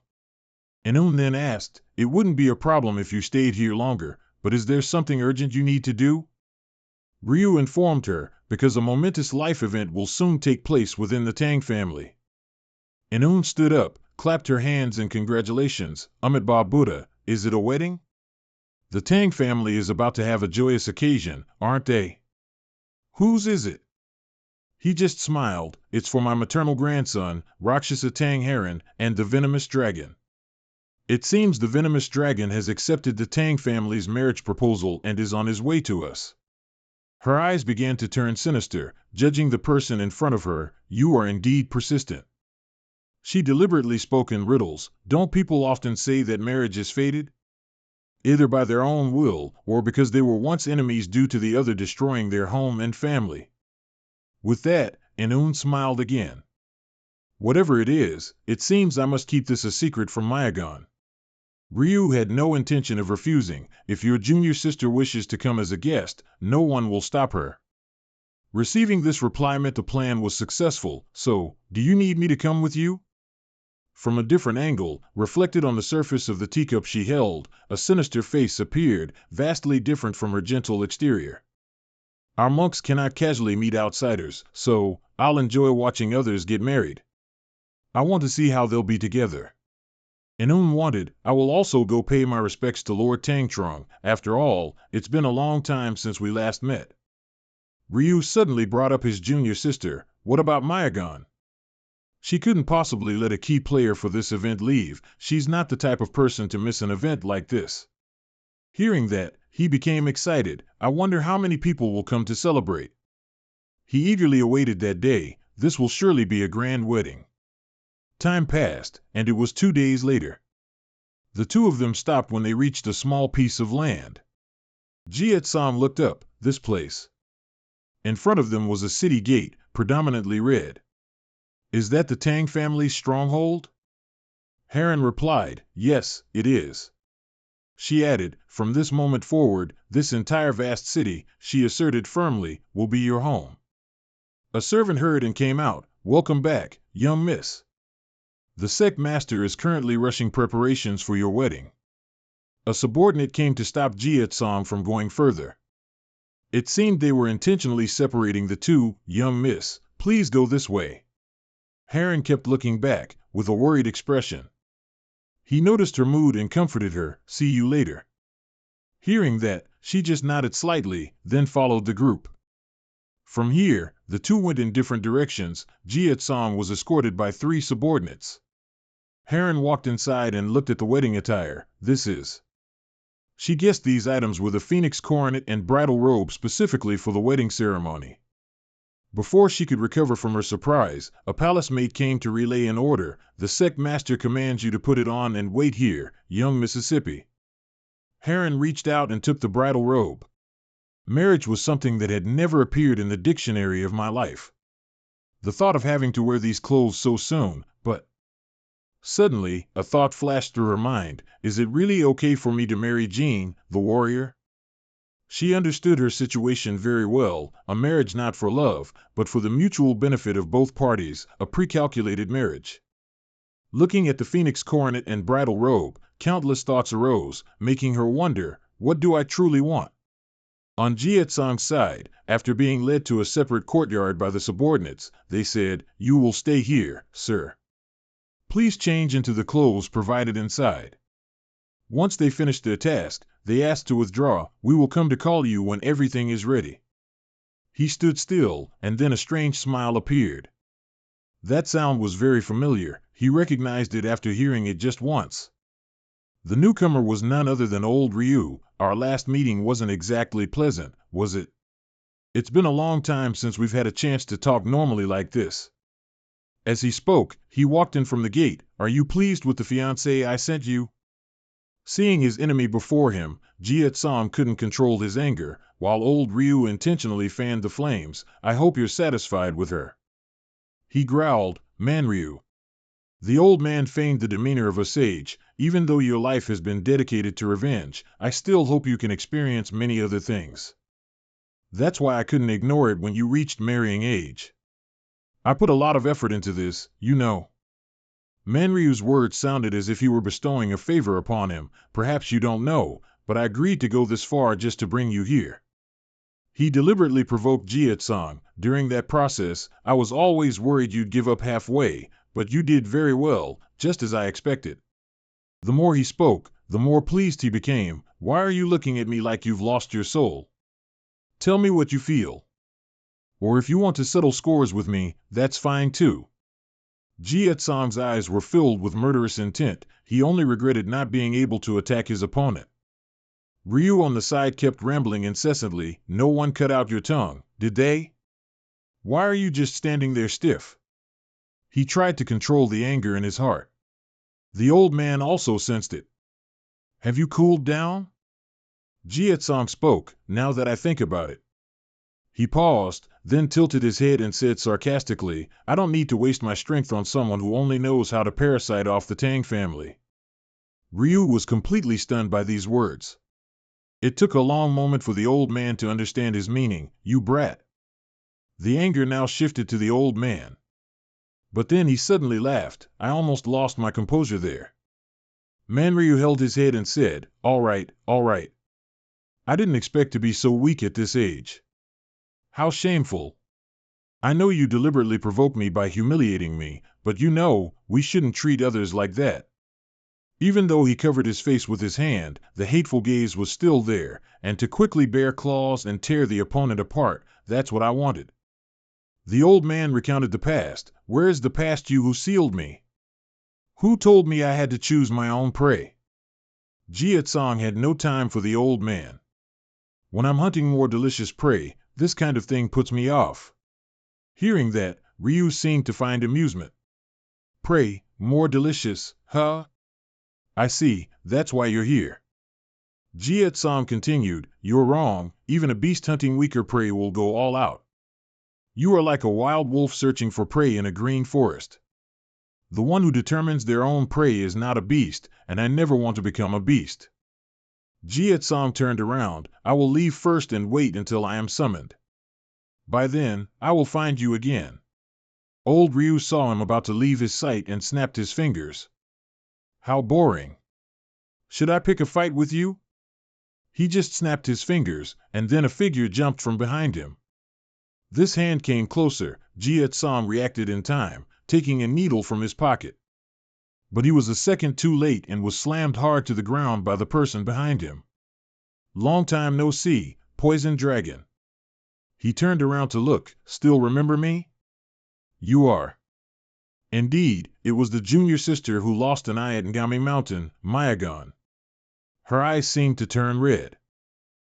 Inun then asked, it wouldn't be a problem if you stayed here longer, but is there something urgent you need to do? Ryu informed her, because a momentous life event will soon take place within the Tang family. Inun stood up, clapped her hands in congratulations. Amitabha Buddha, is it a wedding? The Tang family is about to have a joyous occasion, aren't they? Whose is it? He just smiled. It's for my maternal grandson, Rakshasa Tang Heron, and the venomous dragon. It seems the venomous dragon has accepted the Tang family's marriage proposal and is on his way to us. Her eyes began to turn sinister, judging the person in front of her. You are indeed persistent. She deliberately spoke in riddles. Don't people often say that marriage is fated? Either by their own will, or because they were once enemies due to the other destroying their home and family. With that, Inun smiled again. Whatever it is, it seems I must keep this a secret from Mayagon. Ryu had no intention of refusing. If your junior sister wishes to come as a guest, no one will stop her. Receiving this reply meant the plan was successful, so, do you need me to come with you? From a different angle, reflected on the surface of the teacup she held, a sinister face appeared, vastly different from her gentle exterior. Our monks cannot casually meet outsiders, so, I'll enjoy watching others get married. I want to see how they'll be together. Inun wanted, I will also go pay my respects to Lord Tangtrong. After all, it's been a long time since we last met. Ryu suddenly brought up his junior sister. What about Mayagon? She couldn't possibly let a key player for this event leave. She's not the type of person to miss an event like this. Hearing that, he became excited. I wonder how many people will come to celebrate. He eagerly awaited that day. This will surely be a grand wedding. Time passed, and it was 2 days later. The two of them stopped when they reached a small piece of land. Jietsam looked up. This place. In front of them was a city gate, predominantly red. Is that the Tang family's stronghold? Heron replied, yes, it is. She added, from this moment forward, this entire vast city, she asserted firmly, will be your home. A servant heard and came out. Welcome back, young miss. The sect master is currently rushing preparations for your wedding. A subordinate came to stop Jietsam from going further. It seemed they were intentionally separating the two. Young miss, please go this way. Heron kept looking back, with a worried expression. He noticed her mood and comforted her. See you later. Hearing that, she just nodded slightly, then followed the group. From here, the two went in different directions. Jietsam was escorted by 3 subordinates. Heron walked inside and looked at the wedding attire. This is. She guessed these items were the phoenix coronet and bridal robe specifically for the wedding ceremony. Before she could recover from her surprise, a palace maid came to relay an order. The sect master commands you to put it on and wait here, young Mississippi. Heron reached out and took the bridal robe. Marriage was something that had never appeared in the dictionary of my life. The thought of having to wear these clothes so soon, but Suddenly, a thought flashed through her mind. Is it really okay for me to marry Jean, the warrior? She understood her situation very well, a marriage not for love, but for the mutual benefit of both parties, a pre-calculated marriage. Looking at the phoenix coronet and bridal robe, countless thoughts arose, making her wonder, what do I truly want? On Jietsong's side, after being led to a separate courtyard by the subordinates, they said, "You will stay here, sir. Please change into the clothes provided inside." Once they finished their task, they asked to withdraw. "We will come to call you when everything is ready." He stood still, and then a strange smile appeared. That sound was very familiar. He recognized it after hearing it just once. The newcomer was none other than old Ryu. "Our last meeting wasn't exactly pleasant, was it? It's been a long time since we've had a chance to talk normally like this." As he spoke, he walked in from the gate. "Are you pleased with the fiancé I sent you?" Seeing his enemy before him, Jietsong couldn't control his anger, while old Ryu intentionally fanned the flames. "I hope you're satisfied with her." He growled, "Man Ryu." The old man feigned the demeanor of a sage. "Even though your life has been dedicated to revenge, I still hope you can experience many other things. That's why I couldn't ignore it when you reached marrying age. I put a lot of effort into this, you know." Manryu's words sounded as if he were bestowing a favor upon him. "Perhaps you don't know, but I agreed to go this far just to bring you here." He deliberately provoked Jietsong. "During that process, I was always worried you'd give up halfway, but you did very well, just as I expected." The more he spoke, the more pleased he became. "Why are you looking at me like you've lost your soul? Tell me what you feel. Or if you want to settle scores with me, that's fine too." Jietsong's eyes were filled with murderous intent. He only regretted not being able to attack his opponent. Ryu on the side kept rambling incessantly. "No one cut out your tongue, did they? Why are you just standing there stiff?" He tried to control the anger in his heart. The old man also sensed it. "Have you cooled down?" Jietsong spoke. "Now that I think about it." He paused, then tilted his head and said sarcastically, "I don't need to waste my strength on someone who only knows how to parasite off the Tang family." Ryu was completely stunned by these words. It took a long moment for the old man to understand his meaning. "You brat." The anger now shifted to the old man. But then he suddenly laughed. "I almost lost my composure there." Manryu held his head and said, all right. I didn't expect to be so weak at this age. How shameful. I know you deliberately provoked me by humiliating me, but you know, we shouldn't treat others like that." Even though he covered his face with his hand, the hateful gaze was still there, and to quickly bare claws and tear the opponent apart, that's what I wanted. The old man recounted the past. "Where is the past you who sealed me? Who told me I had to choose my own prey?" Jietsong had no time for the old man. "When I'm hunting more delicious prey, this kind of thing puts me off." Hearing that, Ryu seemed to find amusement. "Prey, more delicious, huh? I see, that's why you're here." Jietsong continued, "You're wrong, even a beast hunting weaker prey will go all out. You are like a wild wolf searching for prey in a green forest. The one who determines their own prey is not a beast, and I never want to become a beast." Jietsong turned around. "I will leave first and wait until I am summoned. By then, I will find you again." Old Ryu saw him about to leave his sight and snapped his fingers. "How boring. Should I pick a fight with you?" He just snapped his fingers, and then a figure jumped from behind him. This hand came closer. Jietsong reacted in time, taking a needle from his pocket. But he was a second too late and was slammed hard to the ground by the person behind him. "Long time no see, Poison Dragon." He turned around to look. "Still remember me?" "You are." Indeed, it was the junior sister who lost an eye at Ngami Mountain, Mayagon. Her eyes seemed to turn red.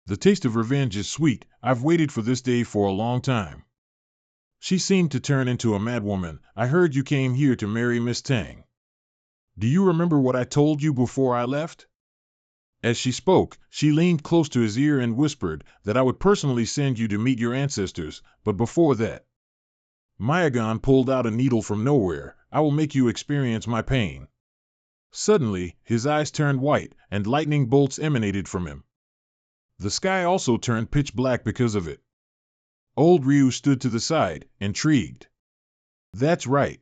"The taste of revenge is sweet. I've waited for this day for a long time." She seemed to turn into a madwoman. "I heard you came here to marry Miss Tang. Do you remember what I told you before I left?" As she spoke, she leaned close to his ear and whispered that I would personally send you to meet your ancestors, but before that. Mayagon pulled out a needle from nowhere. "I will make you experience my pain." Suddenly, his eyes turned white, and lightning bolts emanated from him. The sky also turned pitch black because of it. Old Ryu stood to the side, intrigued. That's right.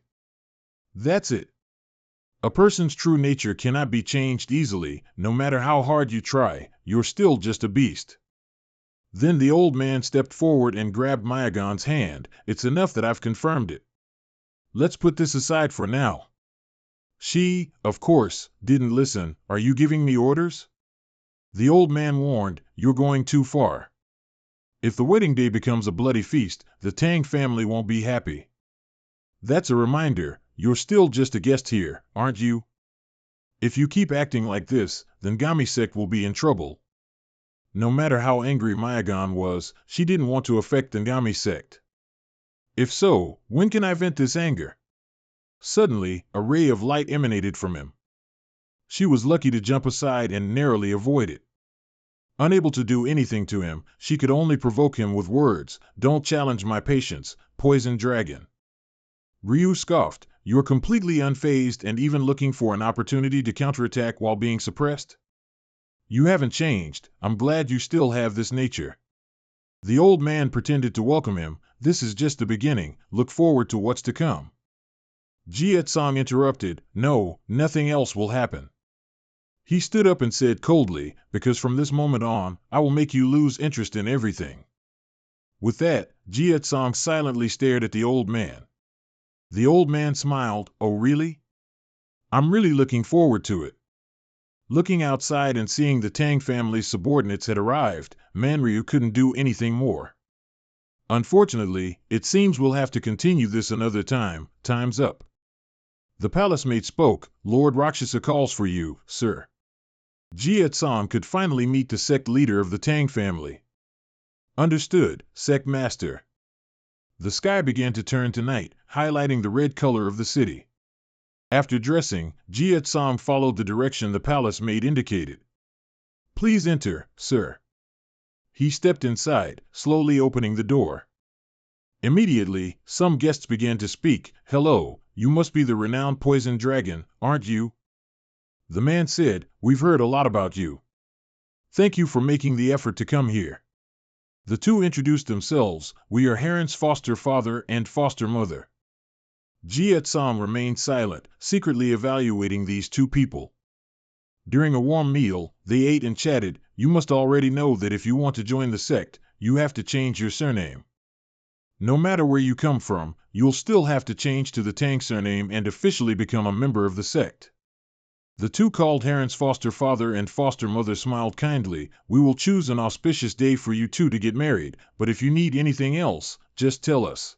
That's it. A person's true nature cannot be changed easily, no matter how hard you try, you're still just a beast. Then the old man stepped forward and grabbed Mayagon's hand. It's enough that I've confirmed it. Let's put this aside for now. She, of course, didn't listen. Are you giving me orders? The old man warned, you're going too far. If the wedding day becomes a bloody feast, the Tang family won't be happy. That's a reminder, you're still just a guest here, aren't you? If you keep acting like this, then Gami sect will be in trouble. No matter how angry Mayagon was, she didn't want to affect the Gami sect. If so, when can I vent this anger? Suddenly, a ray of light emanated from him. She was lucky to jump aside and narrowly avoid it. Unable to do anything to him, she could only provoke him with words. Don't challenge my patience, poison dragon. Ryu scoffed. You're completely unfazed and even looking for an opportunity to counterattack while being suppressed? You haven't changed. I'm glad you still have this nature. The old man pretended to welcome him. This is just the beginning. Look forward to what's to come. Jietsong interrupted. No, nothing else will happen. He stood up and said coldly, because from this moment on, I will make you lose interest in everything. With that, Jietsong silently stared at the old man. The old man smiled. Oh really? I'm really looking forward to it. Looking outside and seeing the Tang family's subordinates had arrived, Manryu couldn't do anything more. Unfortunately, it seems we'll have to continue this another time. Time's up. The palace mate spoke. Lord Rakshasa calls for you, sir. Jietsong could finally meet the sect leader of the Tang family. Understood, sect master. The sky began to turn to night, highlighting the red color of the city. After dressing, Jietsong followed the direction the palace maid indicated. Please enter, sir. He stepped inside, slowly opening the door. Immediately, some guests began to speak. Hello, you must be the renowned poison dragon, aren't you? The man said, we've heard a lot about you. Thank you for making the effort to come here. The two introduced themselves. We are Heron's foster father and foster mother. Jietsong remained silent, secretly evaluating these two people. During a warm meal, they ate and chatted. You must already know that if you want to join the sect, you have to change your surname. No matter where you come from, you'll still have to change to the Tang surname and officially become a member of the sect. The two called Heron's foster father and foster mother smiled kindly. We will choose an auspicious day for you two to get married, but if you need anything else, just tell us.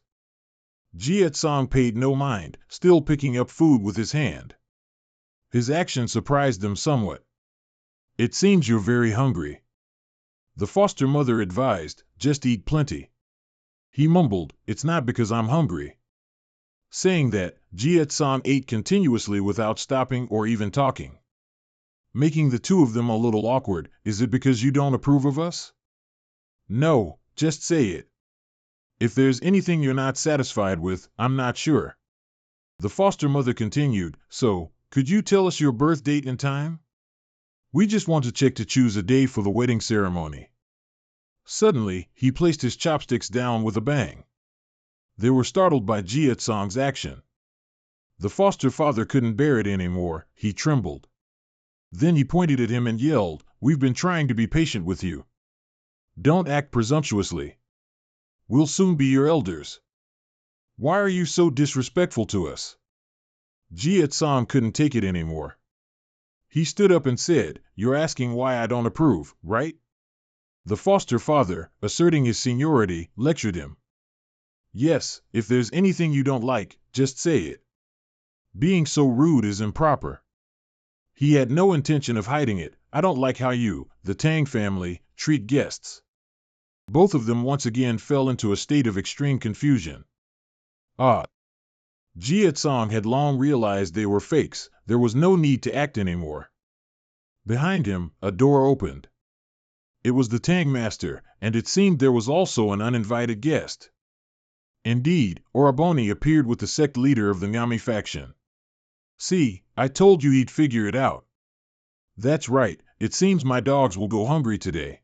Jietsong paid no mind, still picking up food with his hand. His action surprised them somewhat. It seems you're very hungry. The foster mother advised, just eat plenty. He mumbled, it's not because I'm hungry. Saying that, Jietsong ate continuously without stopping or even talking. Making the two of them a little awkward. Is it because you don't approve of us? No, just say it. If there's anything you're not satisfied with, I'm not sure. The foster mother continued, so, could you tell us your birth date and time? We just want to check to choose a day for the wedding ceremony. Suddenly, he placed his chopsticks down with a bang. They were startled by Jietsong's action. The foster father couldn't bear it anymore. He trembled. Then he pointed at him and yelled, we've been trying to be patient with you. Don't act presumptuously. We'll soon be your elders. Why are you so disrespectful to us? Jietsong couldn't take it anymore. He stood up and said, you're asking why I don't approve, right? The foster father, asserting his seniority, lectured him. Yes, if there's anything you don't like, just say it. Being so rude is improper. He had no intention of hiding it. I don't like how you, the Tang family, treat guests. Both of them once again fell into a state of extreme confusion. Jietsong had long realized they were fakes. There was no need to act anymore. Behind him, a door opened. It was the Tang master, and it seemed there was also an uninvited guest. Indeed, Oraboni appeared with the sect leader of the Ngami faction. See, I told you he'd figure it out. That's right, it seems my dogs will go hungry today.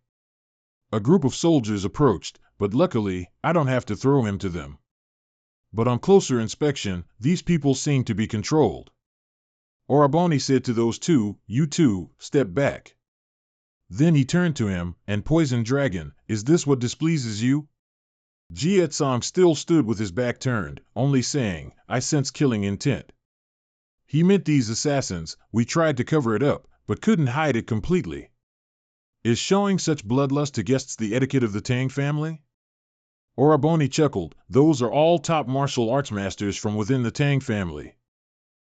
A group of soldiers approached, but luckily, I don't have to throw him to them. But on closer inspection, these people seem to be controlled. Oraboni said to those two, "You two, step back." Then he turned to him, "And Poison Dragon, is this what displeases you?" Jietsong still stood with his back turned, only saying, "I sense killing intent." He meant these assassins. We tried to cover it up, but couldn't hide it completely. Is showing such bloodlust against the etiquette of the Tang family? Oraboni chuckled. Those are all top martial arts masters from within the Tang family.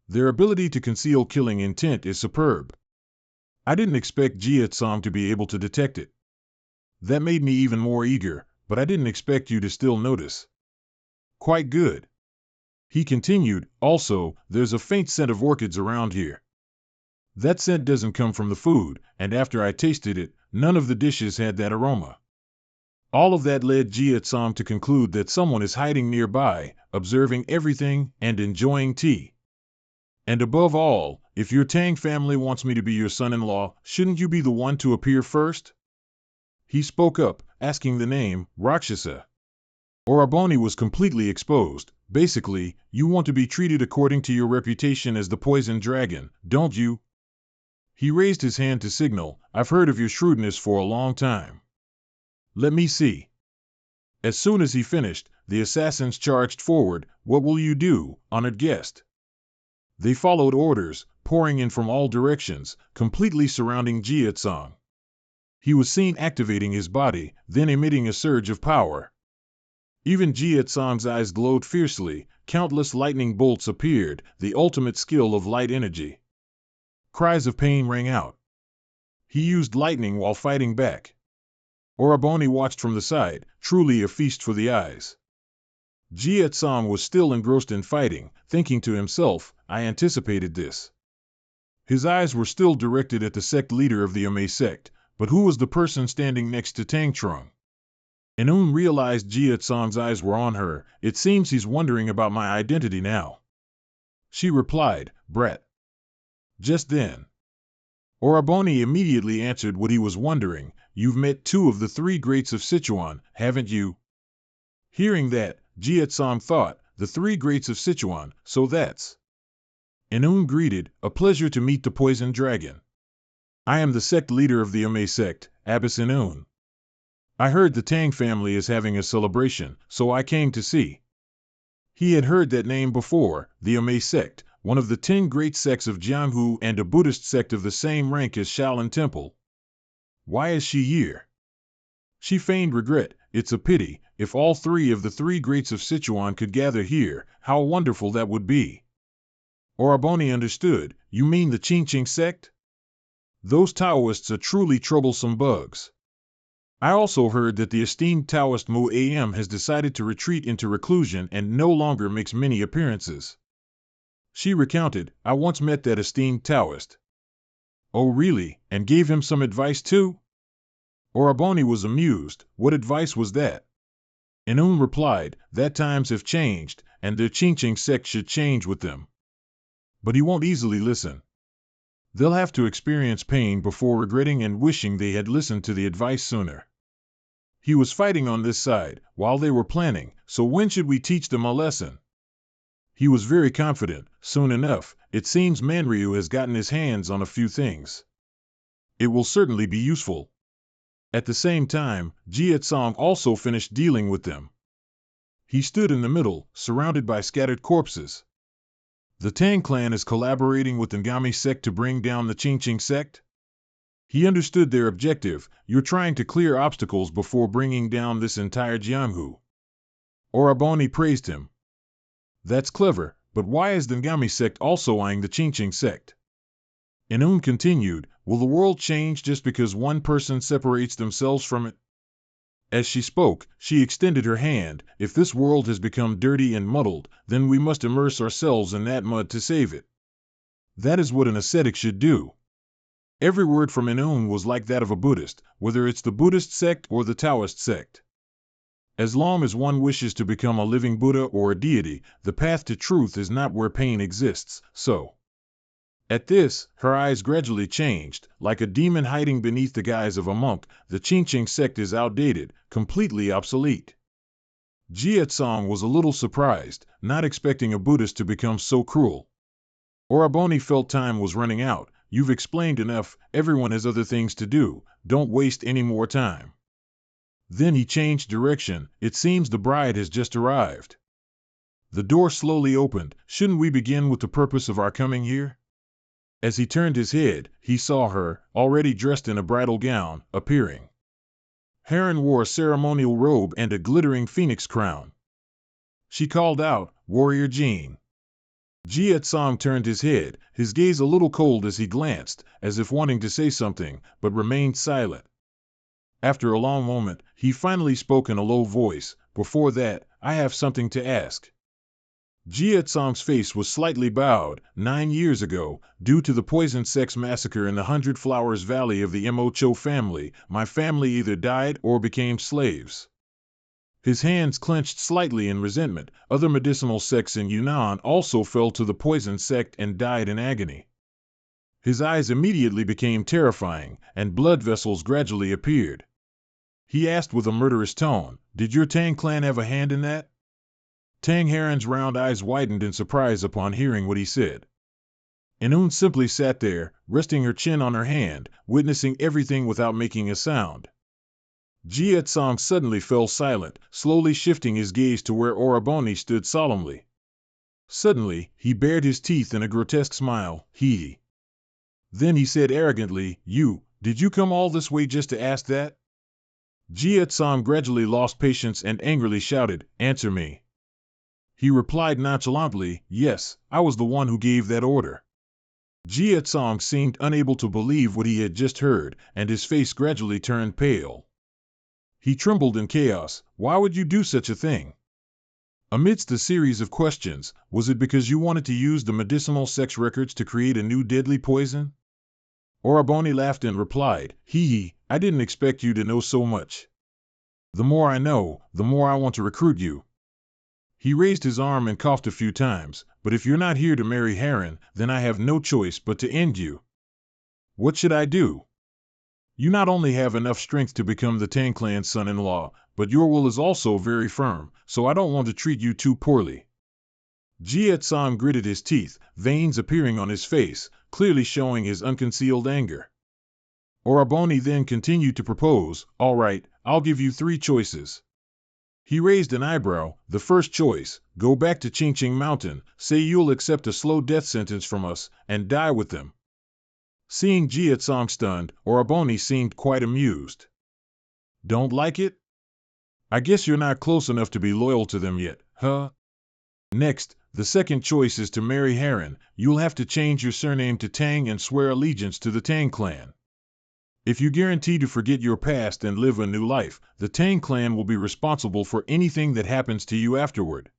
Their ability to conceal killing intent is superb. I didn't expect Jietsong to be able to detect it. That made me even more eager, but I didn't expect you to still notice. Quite good. He continued, also, there's a faint scent of orchids around here. That scent doesn't come from the food, and after I tasted it, none of the dishes had that aroma. All of that led Jietsong to conclude that someone is hiding nearby, observing everything and enjoying tea. And above all, if your Tang family wants me to be your son-in-law, shouldn't you be the one to appear first? He spoke up, asking the name, Rakshasa. Oraboni was completely exposed. Basically, you want to be treated according to your reputation as the Poison Dragon, don't you? He raised his hand to signal, I've heard of your shrewdness for a long time. Let me see. As soon as he finished, the assassins charged forward. What will you do, honored guest? They followed orders, pouring in from all directions, completely surrounding Jietsong. He was seen activating his body, then emitting a surge of power. Even Jietsong's eyes glowed fiercely, countless lightning bolts appeared, the ultimate skill of light energy. Cries of pain rang out. He used lightning while fighting back. Oraboni watched from the side, truly a feast for the eyes. Jietsong was still engrossed in fighting, thinking to himself, I anticipated this. His eyes were still directed at the sect leader of the Amei sect, but who was the person standing next to Tang Trung? Inun realized Jietsong's eyes were on her. It seems he's wondering about my identity now. She replied, Brat. Just then, Oraboni immediately answered what he was wondering. You've met two of the three greats of Sichuan, haven't you? Hearing that, Jietsong thought, the three greats of Sichuan, so that's. Inun greeted, a pleasure to meet the Poison Dragon. I am the sect leader of the Amei sect, Abbess Inun. I heard the Tang family is having a celebration, so I came to see. He had heard that name before, the Amei sect, one of the 10 great sects of Jianghu and a Buddhist sect of the same rank as Shaolin Temple. Why is she here? She feigned regret. It's a pity. If all three of the three greats of Sichuan could gather here, how wonderful that would be. Oraboni understood. You mean the Qingqing sect? Those Taoists are truly troublesome bugs. I also heard that the esteemed Taoist Mu Am has decided to retreat into reclusion and no longer makes many appearances. She recounted, I once met that esteemed Taoist. Oh really, and gave him some advice too? Oraboni was amused. What advice was that? Inun replied, that times have changed, and their Qingqing sect should change with them. But he won't easily listen. They'll have to experience pain before regretting and wishing they had listened to the advice sooner. He was fighting on this side, while they were planning, so when should we teach them a lesson? He was very confident. Soon enough, it seems Manryu has gotten his hands on a few things. It will certainly be useful. At the same time, Jietsong also finished dealing with them. He stood in the middle, surrounded by scattered corpses. The Tang clan is collaborating with the Ngami sect to bring down the Qingqing sect? He understood their objective. You're trying to clear obstacles before bringing down this entire Jianghu. Oraboni praised him. That's clever, but why is the Ngami sect also eyeing the Qingqing sect? Inun continued, will the world change just because one person separates themselves from it? As she spoke, she extended her hand. If this world has become dirty and muddled, then we must immerse ourselves in that mud to save it. That is what an ascetic should do. Every word from Inun was like that of a Buddhist, whether it's the Buddhist sect or the Taoist sect. As long as one wishes to become a living Buddha or a deity, the path to truth is not where pain exists, so At this, her eyes gradually changed. Like a demon hiding beneath the guise of a monk, the Qingqing sect is outdated, completely obsolete. Jie Tsong was a little surprised, not expecting a Buddhist to become so cruel. Oraboni felt time was running out. You've explained enough, everyone has other things to do, don't waste any more time. Then he changed direction. It seems the bride has just arrived. The door slowly opened. Shouldn't we begin with the purpose of our coming here? As he turned his head, he saw her, already dressed in a bridal gown, appearing. Heron wore a ceremonial robe and a glittering phoenix crown. She called out, "Warrior Jean." Jie Tsong turned his head, his gaze a little cold as he glanced, as if wanting to say something, but remained silent. After a long moment, he finally spoke in a low voice. Before that, I have something to ask. Jie Tsong's face was slightly bowed. 9 years ago, due to the poison sex massacre in the 100 Flowers Valley of the Mo Cho family, my family either died or became slaves. His hands clenched slightly in resentment. Other medicinal sects in Yunnan also fell to the poison sect and died in agony. His eyes immediately became terrifying, and blood vessels gradually appeared. He asked with a murderous tone, "Did your Tang clan have a hand in that?" Tang Heron's round eyes widened in surprise upon hearing what he said. Inun simply sat there, resting her chin on her hand, witnessing everything without making a sound. Jie Tsong suddenly fell silent, slowly shifting his gaze to where Oraboni stood solemnly. Suddenly, he bared his teeth in a grotesque smile, hee. Then he said arrogantly, did you come all this way just to ask that?" Jie Tsong gradually lost patience and angrily shouted, "Answer me." He replied nonchalantly, "Yes, I was the one who gave that order." Jie Tsong seemed unable to believe what he had just heard, and his face gradually turned pale. He trembled in chaos. "Why would you do such a thing?" Amidst a series of questions, was it because you wanted to use the medicinal sex records to create a new deadly poison? Oraboni laughed and replied, I didn't expect you to know so much. The more I know, the more I want to recruit you." He raised his arm and coughed a few times. "But if you're not here to marry Heron, then I have no choice but to end you." "What should I do?" "You not only have enough strength to become the Tang clan's son-in-law, but your will is also very firm, so I don't want to treat you too poorly." Jie Tsong gritted his teeth, veins appearing on his face, clearly showing his unconcealed anger. Oraboni then continued to propose, "All right, I'll give you 3 choices." He raised an eyebrow. "The first choice, go back to Qingqing Mountain, say you'll accept a slow death sentence from us, and die with them." Seeing Jie Tsong stunned, Oraboni seemed quite amused. "Don't like it? I guess you're not close enough to be loyal to them yet, huh? Next, the second choice is to marry Heron. You'll have to change your surname to Tang and swear allegiance to the Tang clan. If you guarantee to forget your past and live a new life, the Tang clan will be responsible for anything that happens to you afterward."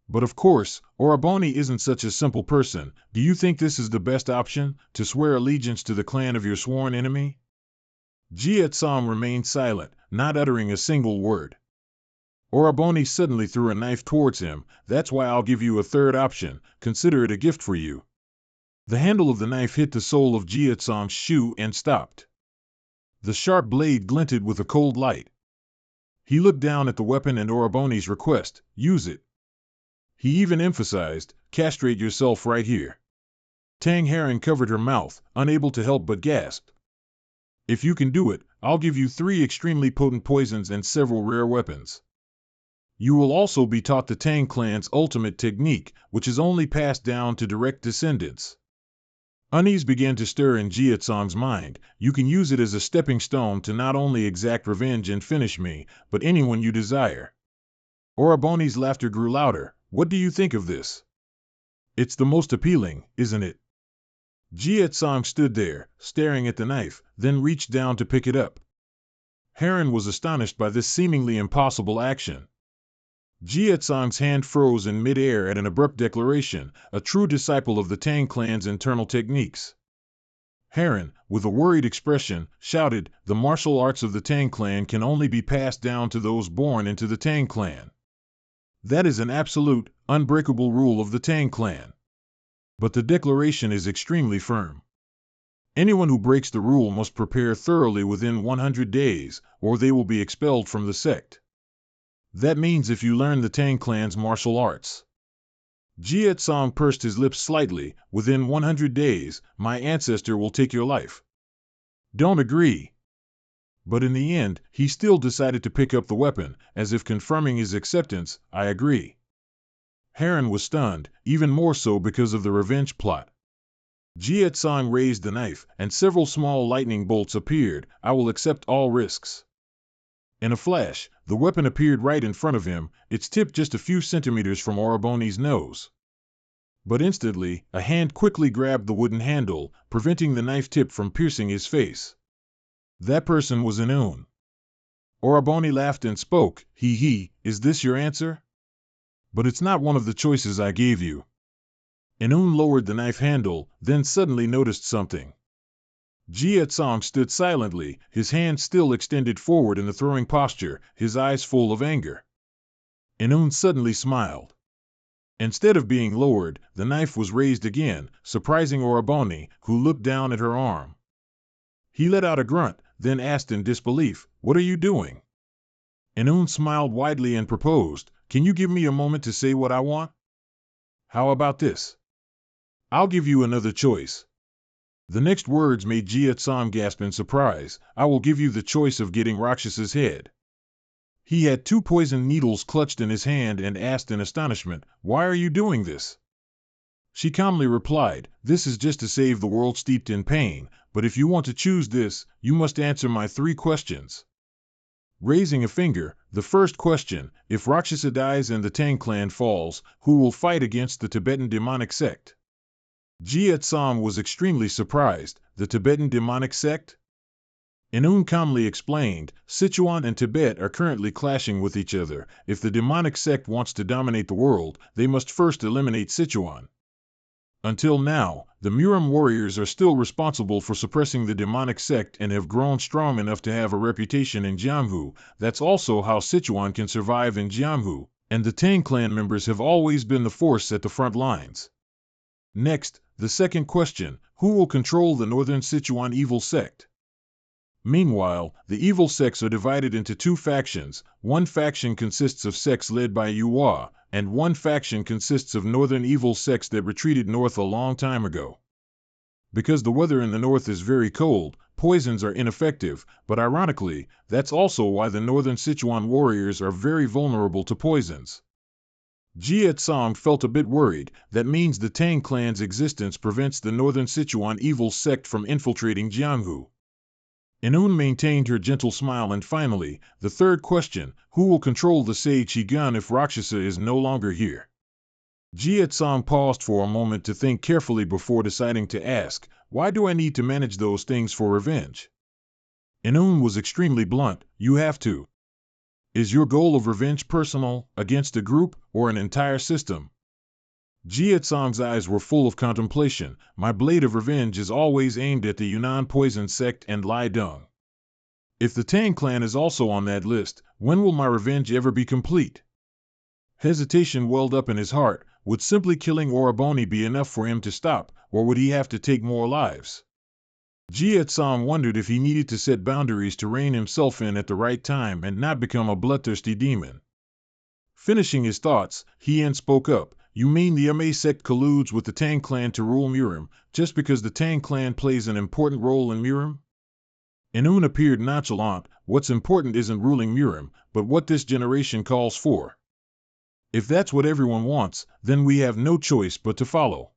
But of course, Oraboni isn't such a simple person. "Do you think this is the best option, to swear allegiance to the clan of your sworn enemy?" Jie Tsong remained silent, not uttering a single word. Oraboni suddenly threw a knife towards him. "That's why I'll give you a third option. Consider it a gift for you." The handle of the knife hit the sole of Jie Tsong's shoe and stopped. The sharp blade glinted with a cold light. He looked down at the weapon and Oraboni's request, "Use it." He even emphasized, "Castrate yourself right here." Tang Heron covered her mouth, unable to help but gasp. "If you can do it, I'll give you 3 extremely potent poisons and several rare weapons. You will also be taught the Tang clan's ultimate technique, which is only passed down to direct descendants." Unease began to stir in Jie Tsong's mind. "You can use it as a stepping stone to not only exact revenge and finish me, but anyone you desire." Oraboni's laughter grew louder. "What do you think of this? It's the most appealing, isn't it?" Jie Tsong stood there, staring at the knife, then reached down to pick it up. Heron was astonished by this seemingly impossible action. Jie Tsong's hand froze in mid-air at an abrupt declaration, a true disciple of the Tang clan's internal techniques. Heron, with a worried expression, shouted, "The martial arts of the Tang clan can only be passed down to those born into the Tang clan. That is an absolute, unbreakable rule of the Tang clan." But the declaration is extremely firm. Anyone who breaks the rule must prepare thoroughly within 100 days, or they will be expelled from the sect. That means if you learn the Tang clan's martial arts. Jiet Song pursed his lips slightly. Within 100 days, my ancestor will take your life. Don't agree. But in the end, he still decided to pick up the weapon, as if confirming his acceptance. I agree. Heron was stunned, even more so because of the revenge plot. Jiet Song raised the knife, and several small lightning bolts appeared. I will accept all risks. In a flash, the weapon appeared right in front of him, its tip just a few centimeters from Oroboni's nose. But instantly, a hand quickly grabbed the wooden handle, preventing the knife tip from piercing his face. That person was Inoon. Oroboni laughed and spoke. He, is this your answer? But it's not one of the choices I gave you. Inoon lowered the knife handle, then suddenly noticed something. Jiet Song stood silently, his hand still extended forward in the throwing posture, his eyes full of anger. Inoon suddenly smiled. Instead of being lowered, the knife was raised again, surprising Oroboni, who looked down at her arm. He let out a grunt, then asked in disbelief, "What are you doing?" Inoon smiled widely and proposed, "Can you give me a moment to say what I want? How about this? I'll give you another choice." The next words made Jiet Song gasp in surprise. "I will give you the choice of getting Rakshasa's head." He had 2 poisoned needles clutched in his hand and asked in astonishment, "Why are you doing this?" She calmly replied, "This is just to save the world steeped in pain, but if you want to choose this, you must answer my 3 questions." Raising a finger, the first question, if Rakshasa dies and the Tang clan falls, who will fight against the Tibetan demonic sect? Jiet Song was extremely surprised. The Tibetan demonic sect? Inoon calmly explained, Sichuan and Tibet are currently clashing with each other. If the demonic sect wants to dominate the world, they must first eliminate Sichuan. Until now, the Murim warriors are still responsible for suppressing the demonic sect and have grown strong enough to have a reputation in Jianghu. That's also how Sichuan can survive in Jianghu, and the Tang clan members have always been the force at the front lines. Next, the second question, who will control the northern Sichuan evil sect? Meanwhile, the evil sects are divided into 2 factions. One faction consists of sects led by Yuhua, and one faction consists of northern evil sects that retreated north a long time ago. Because the weather in the north is very cold, poisons are ineffective, but ironically, that's also why the northern Sichuan warriors are very vulnerable to poisons. Jiet Song felt a bit worried. That means the Tang clan's existence prevents the northern Sichuan evil sect from infiltrating Jianghu. Inoon maintained her gentle smile and finally, the third question, who will control the Sage Shigun if Rakshasa is no longer here? Jiet Song paused for a moment to think carefully before deciding to ask, why do I need to manage those things for revenge? Inoon was extremely blunt, you have to. Is your goal of revenge personal, against a group, or an entire system? Jiet Song's eyes were full of contemplation. My blade of revenge is always aimed at the Yunnan poison sect and Lai Dung. If the Tang clan is also on that list, when will my revenge ever be complete? Hesitation welled up in his heart. Would simply killing Oroboni be enough for him to stop, or would he have to take more lives? Jiet Song wondered if he needed to set boundaries to rein himself in at the right time and not become a bloodthirsty demon. Finishing his thoughts, Hien spoke up. You mean the Ma sect colludes with the Tang clan to rule Murim, just because the Tang clan plays an important role in Murim? Inoon appeared nonchalant. What's important isn't ruling Murim, but what this generation calls for. If that's what everyone wants, then we have no choice but to follow.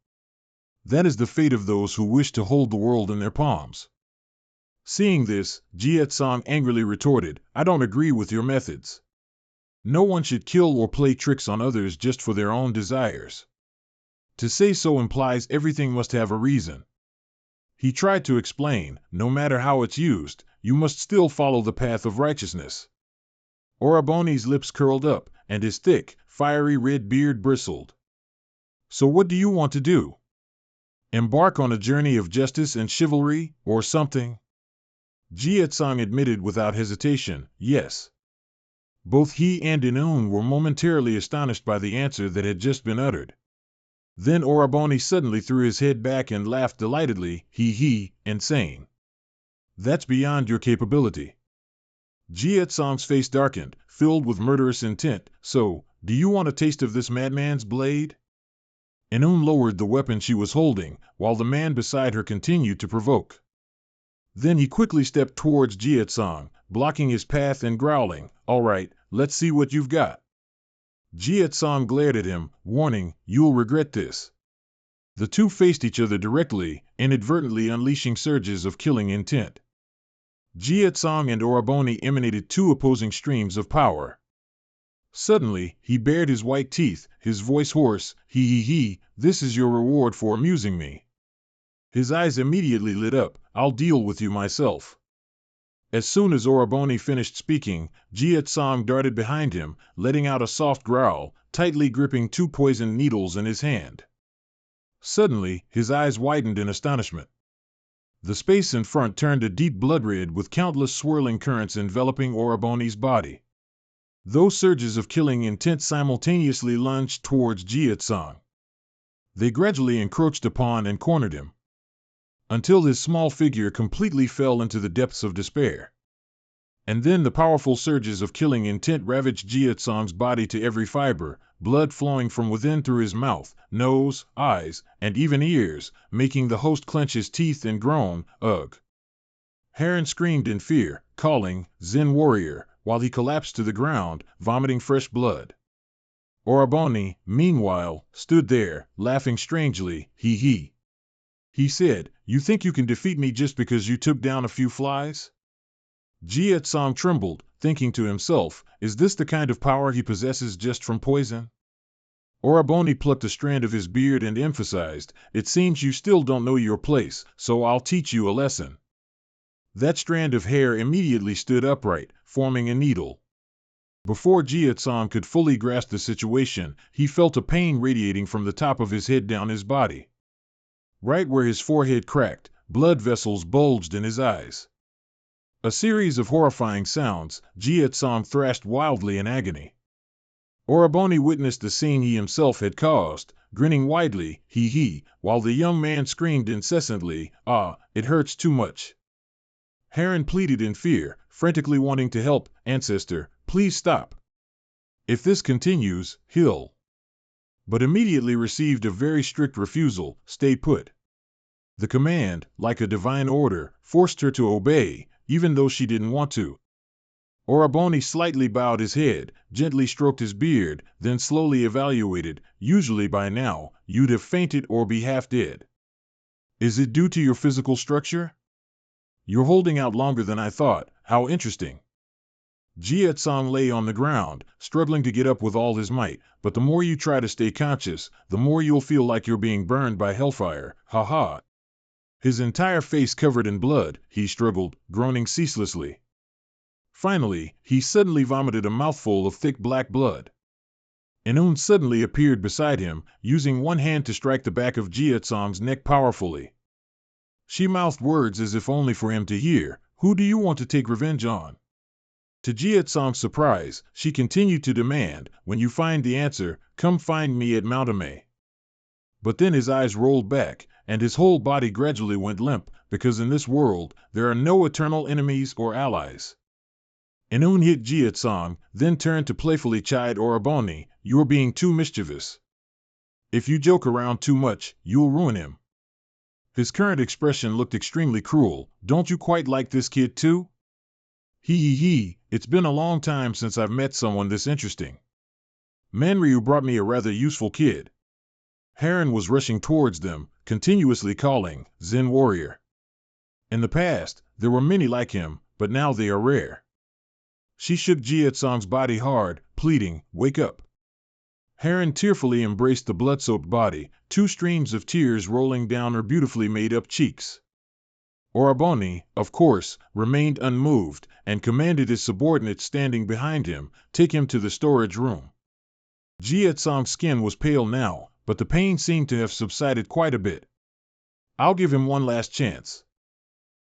That is the fate of those who wish to hold the world in their palms. Seeing this, Jiet Song angrily retorted, I don't agree with your methods. No one should kill or play tricks on others just for their own desires. To say so implies everything must have a reason. He tried to explain, no matter how it's used, you must still follow the path of righteousness. Oroboni's lips curled up, and his thick, fiery red beard bristled. So what do you want to do? Embark on a journey of justice and chivalry, or something? Jiet Song admitted without hesitation, yes. Both he and Inoon were momentarily astonished by the answer that had just been uttered. Then Oraboni suddenly threw his head back and laughed delightedly, hee, insane. That's beyond your capability. Jia Tsong's face darkened, filled with murderous intent. So, do you want a taste of this madman's blade? Inun lowered the weapon she was holding, while the man beside her continued to provoke. Then he quickly stepped towards Jia Tsong, blocking his path and growling, "All right, let's see what you've got." Jia Tsong glared at him, warning, "You'll regret this." The two faced each other directly, inadvertently unleashing surges of killing intent. Jia Tsong and Oraboni emanated two opposing streams of power. Suddenly, he bared his white teeth, his voice hoarse, "Hee, this is your reward for amusing me." His eyes immediately lit up, "I'll deal with you myself." As soon as Oraboni finished speaking, Jia Tsong darted behind him, letting out a soft growl, tightly gripping two poisoned needles in his hand. Suddenly, his eyes widened in astonishment. The space in front turned a deep blood red with countless swirling currents enveloping Oraboni's body. Those surges of killing intent simultaneously lunged towards Jia Tsong. They gradually encroached upon and cornered him, until his small figure completely fell into the depths of despair. And then the powerful surges of killing intent ravaged Jia Tsong's body to every fiber, blood flowing from within through his mouth, nose, eyes, and even ears, making the host clench his teeth and groan, "Ugh!" Heron screamed in fear, calling, "Zen warrior," while he collapsed to the ground, vomiting fresh blood. Oraboni, meanwhile, stood there, laughing strangely, "Hee." He said, "You think you can defeat me just because you took down a few flies?" Jia Tsong trembled, thinking to himself, is this the kind of power he possesses just from poison? Oraboni plucked a strand of his beard and emphasized, "It seems you still don't know your place, so I'll teach you a lesson." That strand of hair immediately stood upright, forming a needle. Before Jia Tsong could fully grasp the situation, he felt a pain radiating from the top of his head down his body. Right where his forehead cracked, blood vessels bulged in his eyes. A series of horrifying sounds, Jia Tsong thrashed wildly in agony. Oraboni witnessed the scene he himself had caused, grinning widely, "Hee," while the young man screamed incessantly, "Ah, it hurts too much." Heron pleaded in fear, frantically wanting to help, "Ancestor, please stop. If this continues, he'll..." But immediately received a very strict refusal, "Stay put." The command, like a divine order, forced her to obey, even though she didn't want to. Oraboni slightly bowed his head, gently stroked his beard, then slowly evaluated, "Usually by now, you'd have fainted or be half dead. Is it due to your physical structure? You're holding out longer than I thought, how interesting." Jia Tsong lay on the ground, struggling to get up with all his might, "But the more you try to stay conscious, the more you'll feel like you're being burned by hellfire, ha." His entire face covered in blood, he struggled, groaning ceaselessly. Finally, he suddenly vomited a mouthful of thick black blood. Inun suddenly appeared beside him, using one hand to strike the back of Jia Tsong's neck powerfully. She mouthed words as if only for him to hear, "Who do you want to take revenge on?" To Jia Tsong's surprise, she continued to demand, "When you find the answer, come find me at Mountamay." But then his eyes rolled back, and his whole body gradually went limp, because in this world, there are no eternal enemies or allies. Inun hit Jia Tsong, then turned to playfully chide Oraboni, "You're being too mischievous. If you joke around too much, you'll ruin him." His current expression looked extremely cruel. "Don't you quite like this kid too? Hee, it's been a long time since I've met someone this interesting. Manryu brought me a rather useful kid." Heron was rushing towards them, continuously calling, "Zen warrior." In the past, there were many like him, but now they are rare. She shook Jia Tsong's body hard, pleading, "Wake up." Heron tearfully embraced the blood-soaked body, two streams of tears rolling down her beautifully made-up cheeks. Oraboni, of course, remained unmoved, and commanded his subordinates standing behind him, "Take him to the storage room." Jia Tsong's skin was pale now, but the pain seemed to have subsided quite a bit. "I'll give him one last chance."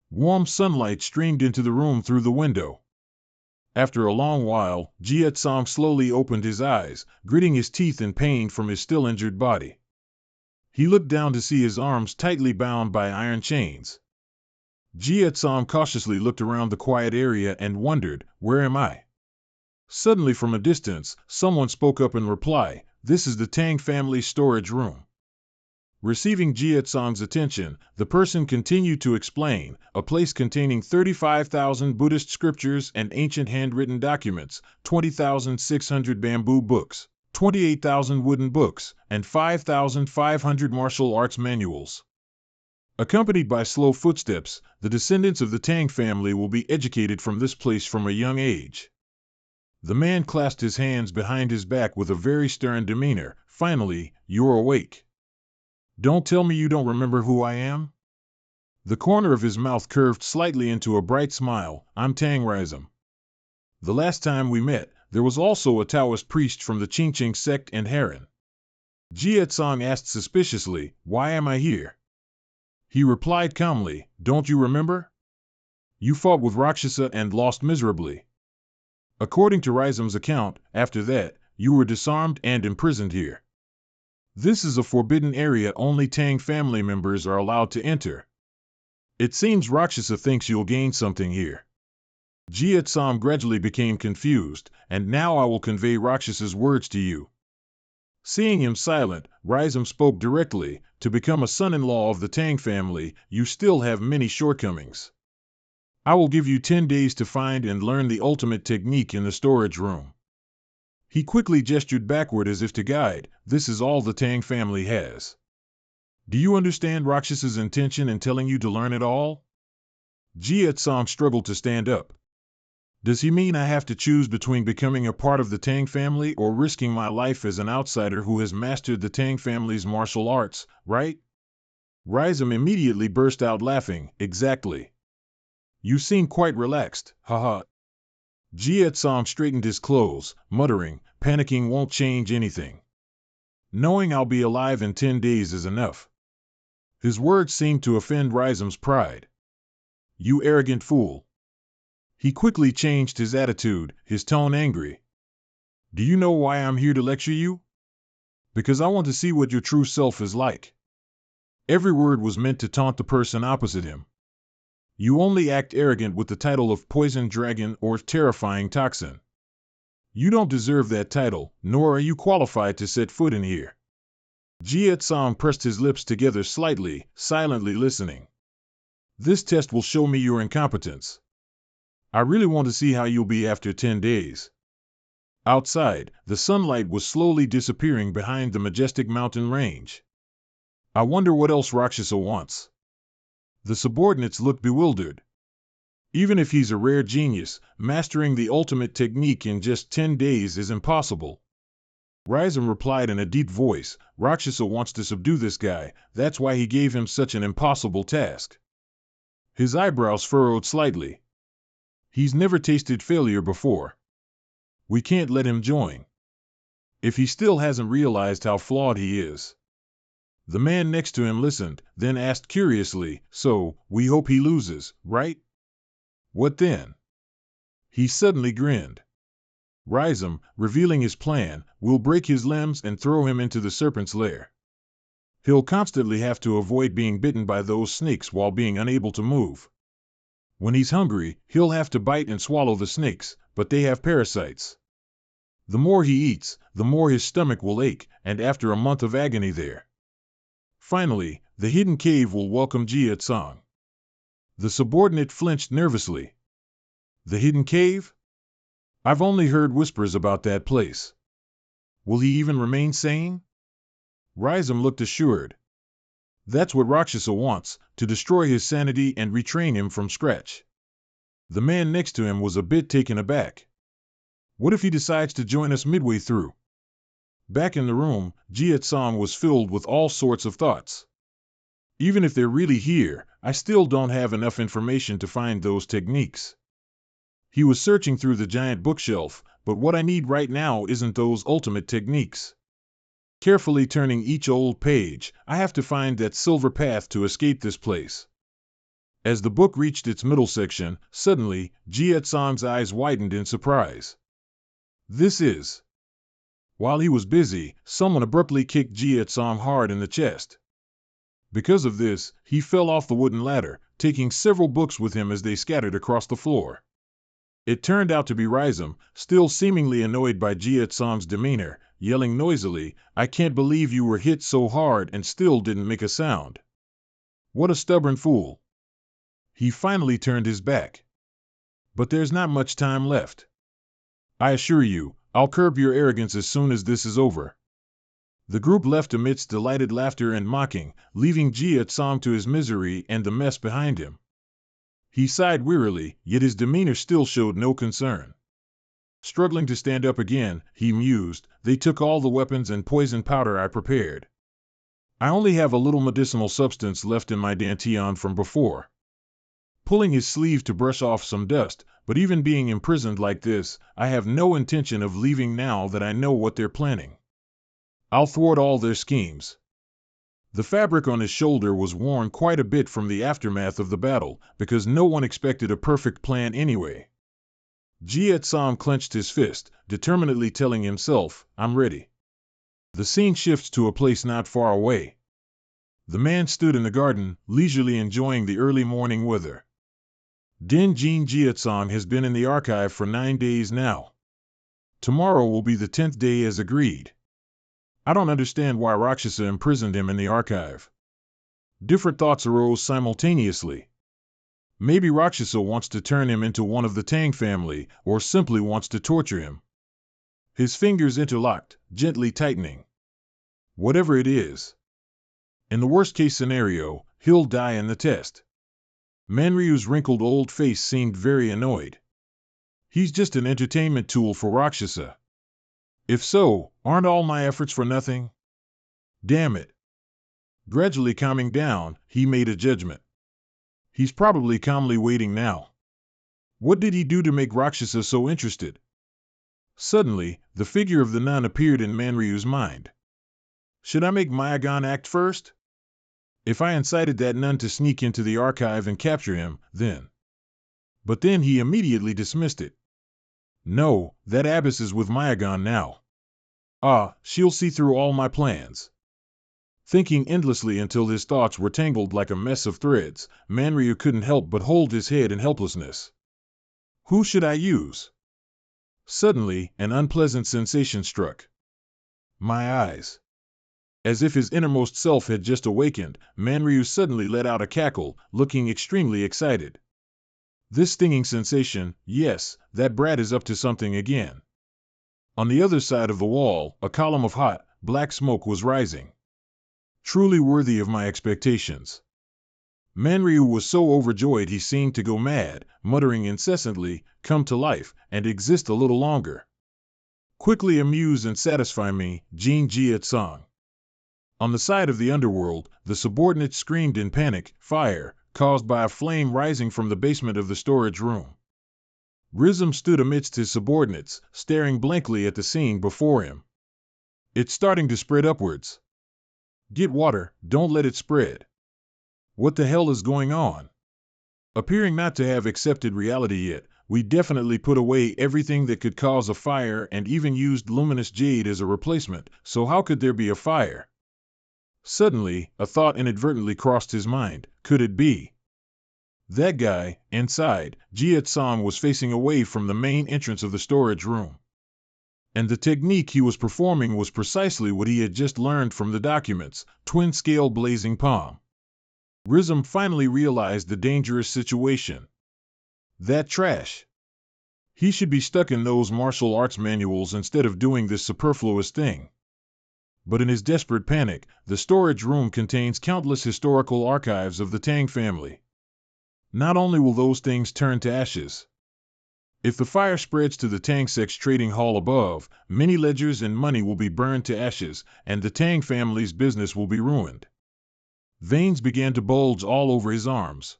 Warm sunlight streamed into the room through the window. After a long while, Jia Tsong slowly opened his eyes, gritting his teeth in pain from his still injured body. He looked down to see his arms tightly bound by iron chains. Jietsong cautiously looked around the quiet area and wondered, where am I? Suddenly from a distance, someone spoke up in reply, this is the Tang family's storage room. Receiving Jietsong's attention, the person continued to explain, a place containing 35,000 Buddhist scriptures and ancient handwritten documents, 20,600 bamboo books, 28,000 wooden books, and 5,500 martial arts manuals. Accompanied by slow footsteps, the descendants of the Tang family will be educated from this place from a young age. The man clasped his hands behind his back with a very stern demeanor. Finally, you're awake. Don't tell me you don't remember who I am? The corner of his mouth curved slightly into a bright smile. I'm Tang Rizam. The last time we met, there was also a Taoist priest from the Qingqing sect and Heron. Jietsong asked suspiciously, why am I here? He replied calmly, don't you remember? You fought with Rakshasa and lost miserably. According to Rizam's account, after that, you were disarmed and imprisoned here. This is a forbidden area only Tang family members are allowed to enter. It seems Rakshasa thinks you'll gain something here. Jietsong gradually became confused, and now I will convey Rakshasa's words to you. Seeing him silent, Rizam spoke directly, to become a son-in-law of the Tang family, you still have many shortcomings. I will give you 10 days to find and learn the ultimate technique in the storage room. He quickly gestured backward as if to guide, this is all the Tang family has. Do you understand Rakshasa's intention in telling you to learn it all? Jietsong struggled to stand up. Does he mean I have to choose between becoming a part of the Tang family or risking my life as an outsider who has mastered the Tang family's martial arts, right? Rizam immediately burst out laughing, exactly. You seem quite relaxed, haha. Jietsong straightened his clothes, muttering, panicking won't change anything. Knowing I'll be alive in 10 days is enough. His words seemed to offend Rizam's pride. You arrogant fool. He quickly changed his attitude, his tone angry. Do you know why I'm here to lecture you? Because I want to see what your true self is like. Every word was meant to taunt the person opposite him. You only act arrogant with the title of Poison Dragon or Terrifying Toxin. You don't deserve that title, nor are you qualified to set foot in here. Jietsong pressed his lips together slightly, silently listening. This test will show me your incompetence. I really want to see how you'll be after 10 days. Outside, the sunlight was slowly disappearing behind the majestic mountain range. I wonder what else Rakshasa wants. The subordinates looked bewildered. Even if he's a rare genius, mastering the ultimate technique in just 10 days is impossible. Rizam replied in a deep voice, Rakshasa wants to subdue this guy, that's why he gave him such an impossible task. His eyebrows furrowed slightly. He's never tasted failure before. We can't let him join. If he still hasn't realized how flawed he is. The man next to him listened, then asked curiously, so, we hope he loses, right? What then? He suddenly grinned. Rizam, revealing his plan, will break his limbs and throw him into the serpent's lair. He'll constantly have to avoid being bitten by those snakes while being unable to move. When he's hungry, he'll have to bite and swallow the snakes, but they have parasites. The more he eats, the more his stomach will ache, and after a month of agony there. Finally, the hidden cave will welcome Jietsong. The subordinate flinched nervously. The hidden cave? I've only heard whispers about that place. Will he even remain sane? Rizam looked assured. That's what Rakshasa wants, to destroy his sanity and retrain him from scratch. The man next to him was a bit taken aback. What if he decides to join us midway through? Back in the room, Jietsong was filled with all sorts of thoughts. Even if they're really here, I still don't have enough information to find those techniques. He was searching through the giant bookshelf, but what I need right now isn't those ultimate techniques. Carefully turning each old page, I have to find that silver path to escape this place. As the book reached its middle section, suddenly, Jietsong's eyes widened in surprise. This is... While he was busy, someone abruptly kicked Jietsong hard in the chest. Because of this, he fell off the wooden ladder, taking several books with him as they scattered across the floor. It turned out to be Rhizome, still seemingly annoyed by Jia Tsong's demeanor, yelling noisily, "I can't believe you were hit so hard and still didn't make a sound. What a stubborn fool." He finally turned his back. "But there's not much time left. I assure you, I'll curb your arrogance as soon as this is over." The group left amidst delighted laughter and mocking, leaving Jia Tsong to his misery and the mess behind him. He sighed wearily, yet his demeanor still showed no concern. Struggling to stand up again, he mused, "They took all the weapons and poison powder I prepared. I only have a little medicinal substance left in my dantian from before." Pulling his sleeve to brush off some dust, "But even being imprisoned like this, I have no intention of leaving now that I know what they're planning. I'll thwart all their schemes." The fabric on his shoulder was worn quite a bit from the aftermath of the battle, because no one expected a perfect plan anyway. Jia Tsong clenched his fist, determinedly telling himself, "I'm ready." The scene shifts to a place not far away. The man stood in the garden, leisurely enjoying the early morning weather. Din Jin Jia Tsong has been in the archive for 9 days now. Tomorrow will be the 10th day as agreed. I don't understand why Rakshasa imprisoned him in the archive. Different thoughts arose simultaneously. Maybe Rakshasa wants to turn him into one of the Tang family, or simply wants to torture him. His fingers interlocked, gently tightening. Whatever it is. In the worst-case scenario, he'll die in the test. Manryu's wrinkled old face seemed very annoyed. He's just an entertainment tool for Rakshasa. If so, aren't all my efforts for nothing? Damn it. Gradually calming down, he made a judgment. He's probably calmly waiting now. What did he do to make Rakshasa so interested? Suddenly, the figure of the nun appeared in Manryu's mind. Should I make Mayagan act first? If I incited that nun to sneak into the archive and capture him, then... But then he immediately dismissed it. No, that abyss is with Mayagan now. Ah, she'll see through all my plans. Thinking endlessly until his thoughts were tangled like a mess of threads, Manryu couldn't help but hold his head in helplessness. Who should I use? Suddenly, an unpleasant sensation struck. My eyes. As if his innermost self had just awakened, Manryu suddenly let out a cackle, looking extremely excited. This stinging sensation, yes, that brat is up to something again. On the other side of the wall, a column of hot, black smoke was rising. Truly worthy of my expectations. Manryu was so overjoyed he seemed to go mad, muttering incessantly, "Come to life, and exist a little longer. Quickly amuse and satisfy me, Jin Jia Tsong." On the side of the underworld, the subordinates screamed in panic, "Fire!" caused by a flame rising from the basement of the storage room. Rhizome stood amidst his subordinates, staring blankly at the scene before him. "It's starting to spread upwards. Get water, don't let it spread. What the hell is going on?" Appearing not to have accepted reality yet, we definitely put away everything that could cause a fire and even used luminous jade as a replacement, so how could there be a fire? Suddenly, a thought inadvertently crossed his mind. Could it be? That guy, inside, Jia Tsong, was facing away from the main entrance of the storage room. And the technique he was performing was precisely what he had just learned from the documents, twin-scale blazing palm. Rhizome finally realized the dangerous situation. That trash. He should be stuck in those martial arts manuals instead of doing this superfluous thing. But in his desperate panic, the storage room contains countless historical archives of the Tang family. Not only will those things turn to ashes. If the fire spreads to the Tangsek's trading hall above, many ledgers and money will be burned to ashes, and the Tang family's business will be ruined. Veins began to bulge all over his arms.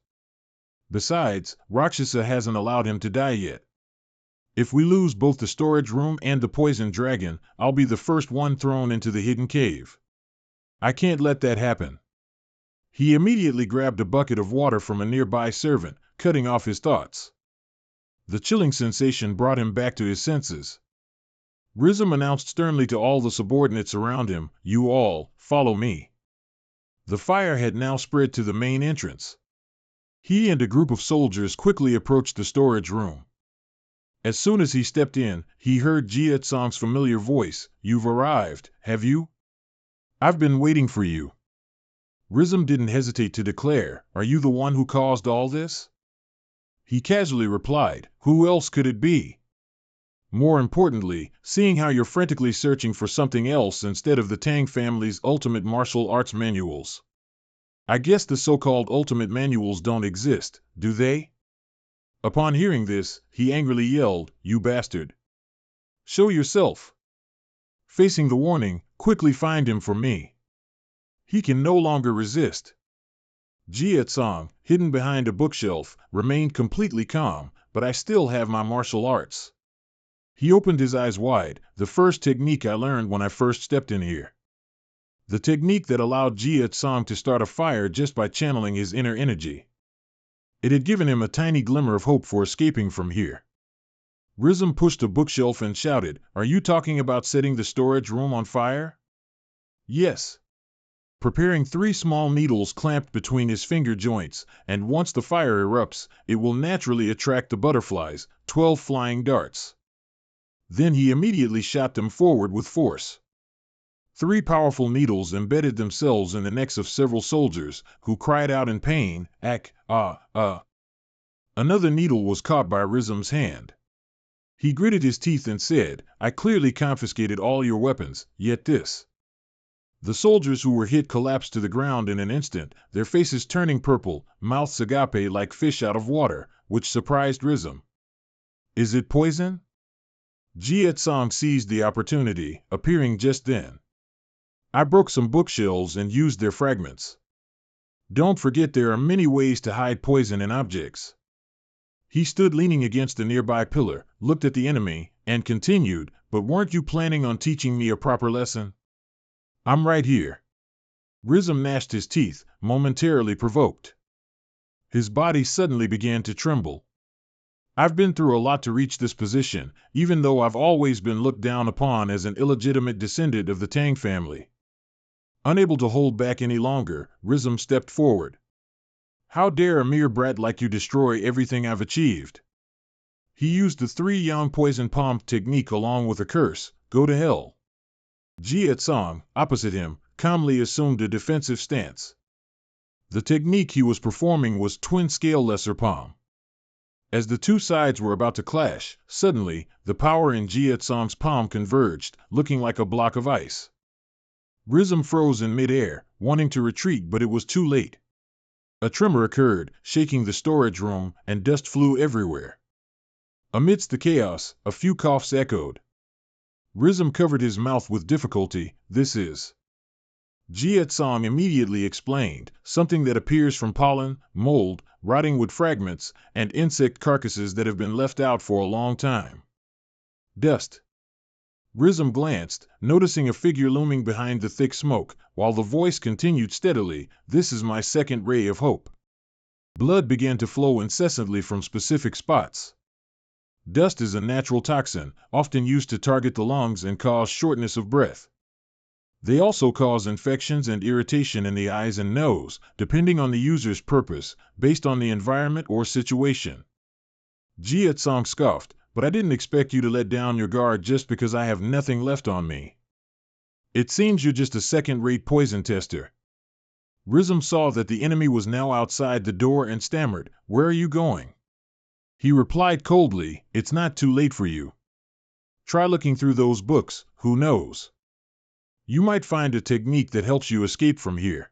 Besides, Rakshasa hasn't allowed him to die yet. If we lose both the storage room and the poison dragon, I'll be the first one thrown into the hidden cave. I can't let that happen. He immediately grabbed a bucket of water from a nearby servant, cutting off his thoughts. The chilling sensation brought him back to his senses. Rhizome announced sternly to all the subordinates around him, "You all, follow me." The fire had now spread to the main entrance. He and a group of soldiers quickly approached the storage room. As soon as he stepped in, he heard Jia Tsong's familiar voice. "You've arrived, have you? I've been waiting for you." Rizum didn't hesitate to declare, "Are you the one who caused all this?" He casually replied, "Who else could it be? More importantly, seeing how you're frantically searching for something else instead of the Tang family's ultimate martial arts manuals. I guess the so-called ultimate manuals don't exist, do they?" Upon hearing this, he angrily yelled, "You bastard! Show yourself!" Facing the warning, "Quickly find him for me." He can no longer resist. Jia Tsong, hidden behind a bookshelf, remained completely calm, "But I still have my martial arts." He opened his eyes wide. "The first technique I learned when I first stepped in here. The technique that allowed Jia Tsong to start a fire just by channeling his inner energy. It had given him a tiny glimmer of hope for escaping from here." Rizum pushed a bookshelf and shouted, "Are you talking about setting the storage room on fire?" "Yes." Preparing 3 small needles clamped between his finger joints, and once the fire erupts, it will naturally attract the butterflies, 12 flying darts. Then he immediately shot them forward with force. 3 powerful needles embedded themselves in the necks of several soldiers, who cried out in pain, "Ak, ah, ah." Another needle was caught by Rizum's hand. He gritted his teeth and said, "I clearly confiscated all your weapons, yet this." The soldiers who were hit collapsed to the ground in an instant, their faces turning purple, mouths agape like fish out of water, which surprised Rizum. "Is it poison?" Jia Tsong seized the opportunity, appearing just then. "I broke some bookshelves and used their fragments. Don't forget there are many ways to hide poison in objects." He stood leaning against a nearby pillar, looked at the enemy, and continued, "But weren't you planning on teaching me a proper lesson? I'm right here." Rizum gnashed his teeth, momentarily provoked. His body suddenly began to tremble. "I've been through a lot to reach this position, even though I've always been looked down upon as an illegitimate descendant of the Tang family." Unable to hold back any longer, Rizum stepped forward. "How dare a mere brat like you destroy everything I've achieved?" He used the 3-yang poison palm technique along with a curse, "Go to hell." Jia Tsong, opposite him, calmly assumed a defensive stance. The technique he was performing was twin-scale lesser palm. As the 2 sides were about to clash, suddenly, the power in Jia Tsong's palm converged, looking like a block of ice. Rizum froze in midair, wanting to retreat, but it was too late. A tremor occurred, shaking the storage room, and dust flew everywhere. Amidst the chaos, a few coughs echoed. Rizum covered his mouth with difficulty. "This is..." Jia Tsong immediately explained, "Something that appears from pollen, mold, rotting wood fragments, and insect carcasses that have been left out for a long time." "Dust." Rizum glanced, noticing a figure looming behind the thick smoke, while the voice continued steadily, "This is my second ray of hope." Blood began to flow incessantly from specific spots. Dust is a natural toxin, often used to target the lungs and cause shortness of breath. They also cause infections and irritation in the eyes and nose, depending on the user's purpose, based on the environment or situation. Jia Tsong scoffed, "But I didn't expect you to let down your guard just because I have nothing left on me. It seems you're just a second-rate poison tester." Rizum saw that the enemy was now outside the door and stammered, "Where are you going?" He replied coldly, "It's not too late for you. Try looking through those books, who knows? You might find a technique that helps you escape from here."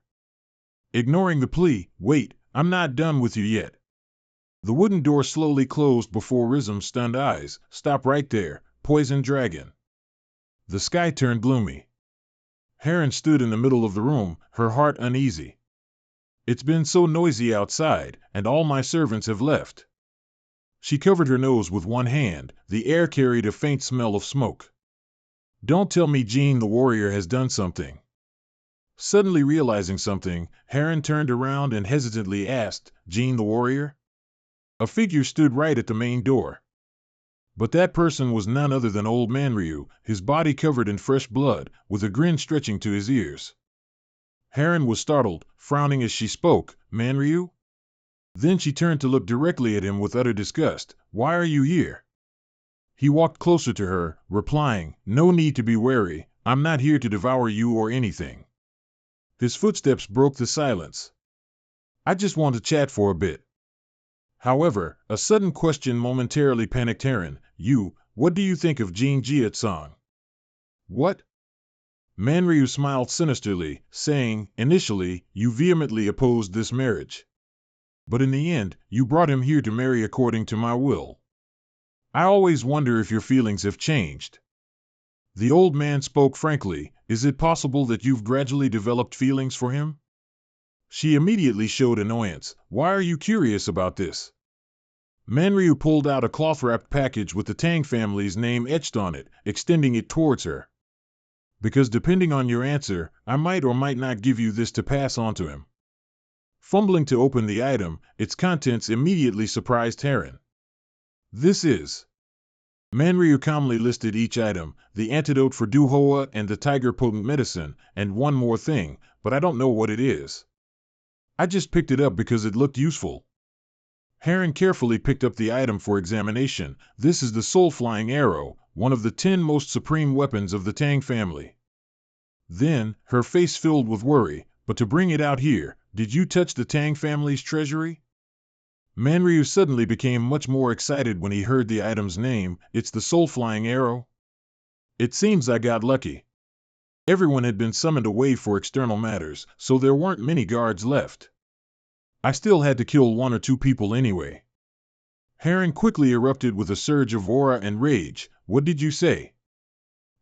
Ignoring the plea, "Wait, I'm not done with you yet." The wooden door slowly closed before Rizum's stunned eyes. "Stop right there, poison dragon." The sky turned gloomy. Heron stood in the middle of the room, her heart uneasy. "It's been so noisy outside, and all my servants have left." She covered her nose with one hand. The air carried a faint smell of smoke. "Don't tell me Jean the warrior has done something." Suddenly realizing something, Heron turned around and hesitantly asked, "Jean the warrior?" A figure stood right at the main door. But that person was none other than Old Man Ryu, his body covered in fresh blood, with a grin stretching to his ears. Heron was startled, frowning as she spoke. Manryu? Then she turned to look directly at him with utter disgust. Why are you here? He walked closer to her, replying, No need to be wary, I'm not here to devour you or anything. His footsteps broke the silence. I just want to chat for a bit. However, a sudden question momentarily panicked Heron. What do you think of Jin Jia-song? What? Manryu smiled sinisterly, saying, Initially, you vehemently opposed this marriage. But in the end, you brought him here to marry according to my will. I always wonder if your feelings have changed. The old man spoke frankly. Is it possible that you've gradually developed feelings for him? She immediately showed annoyance. Why are you curious about this? Manryu pulled out a cloth-wrapped package with the Tang family's name etched on it, extending it towards her. Because depending on your answer, I might or might not give you this to pass on to him. Fumbling to open the item, its contents immediately surprised Heron. This is... Manryu calmly listed each item, the antidote for Duhoa and the tiger-potent medicine, and one more thing, but I don't know what it is. I just picked it up because it looked useful. Heron carefully picked up the item for examination. This is the soul-flying arrow, one of the 10 most supreme weapons of the Tang family. Then, her face filled with worry, but to bring it out here, did you touch the Tang family's treasury? Manryu suddenly became much more excited when he heard the item's name. It's the soul-flying arrow. It seems I got lucky. Everyone had been summoned away for external matters, so there weren't many guards left. I still had to kill 1 or 2 people anyway. Heron quickly erupted with a surge of aura and rage. What did you say?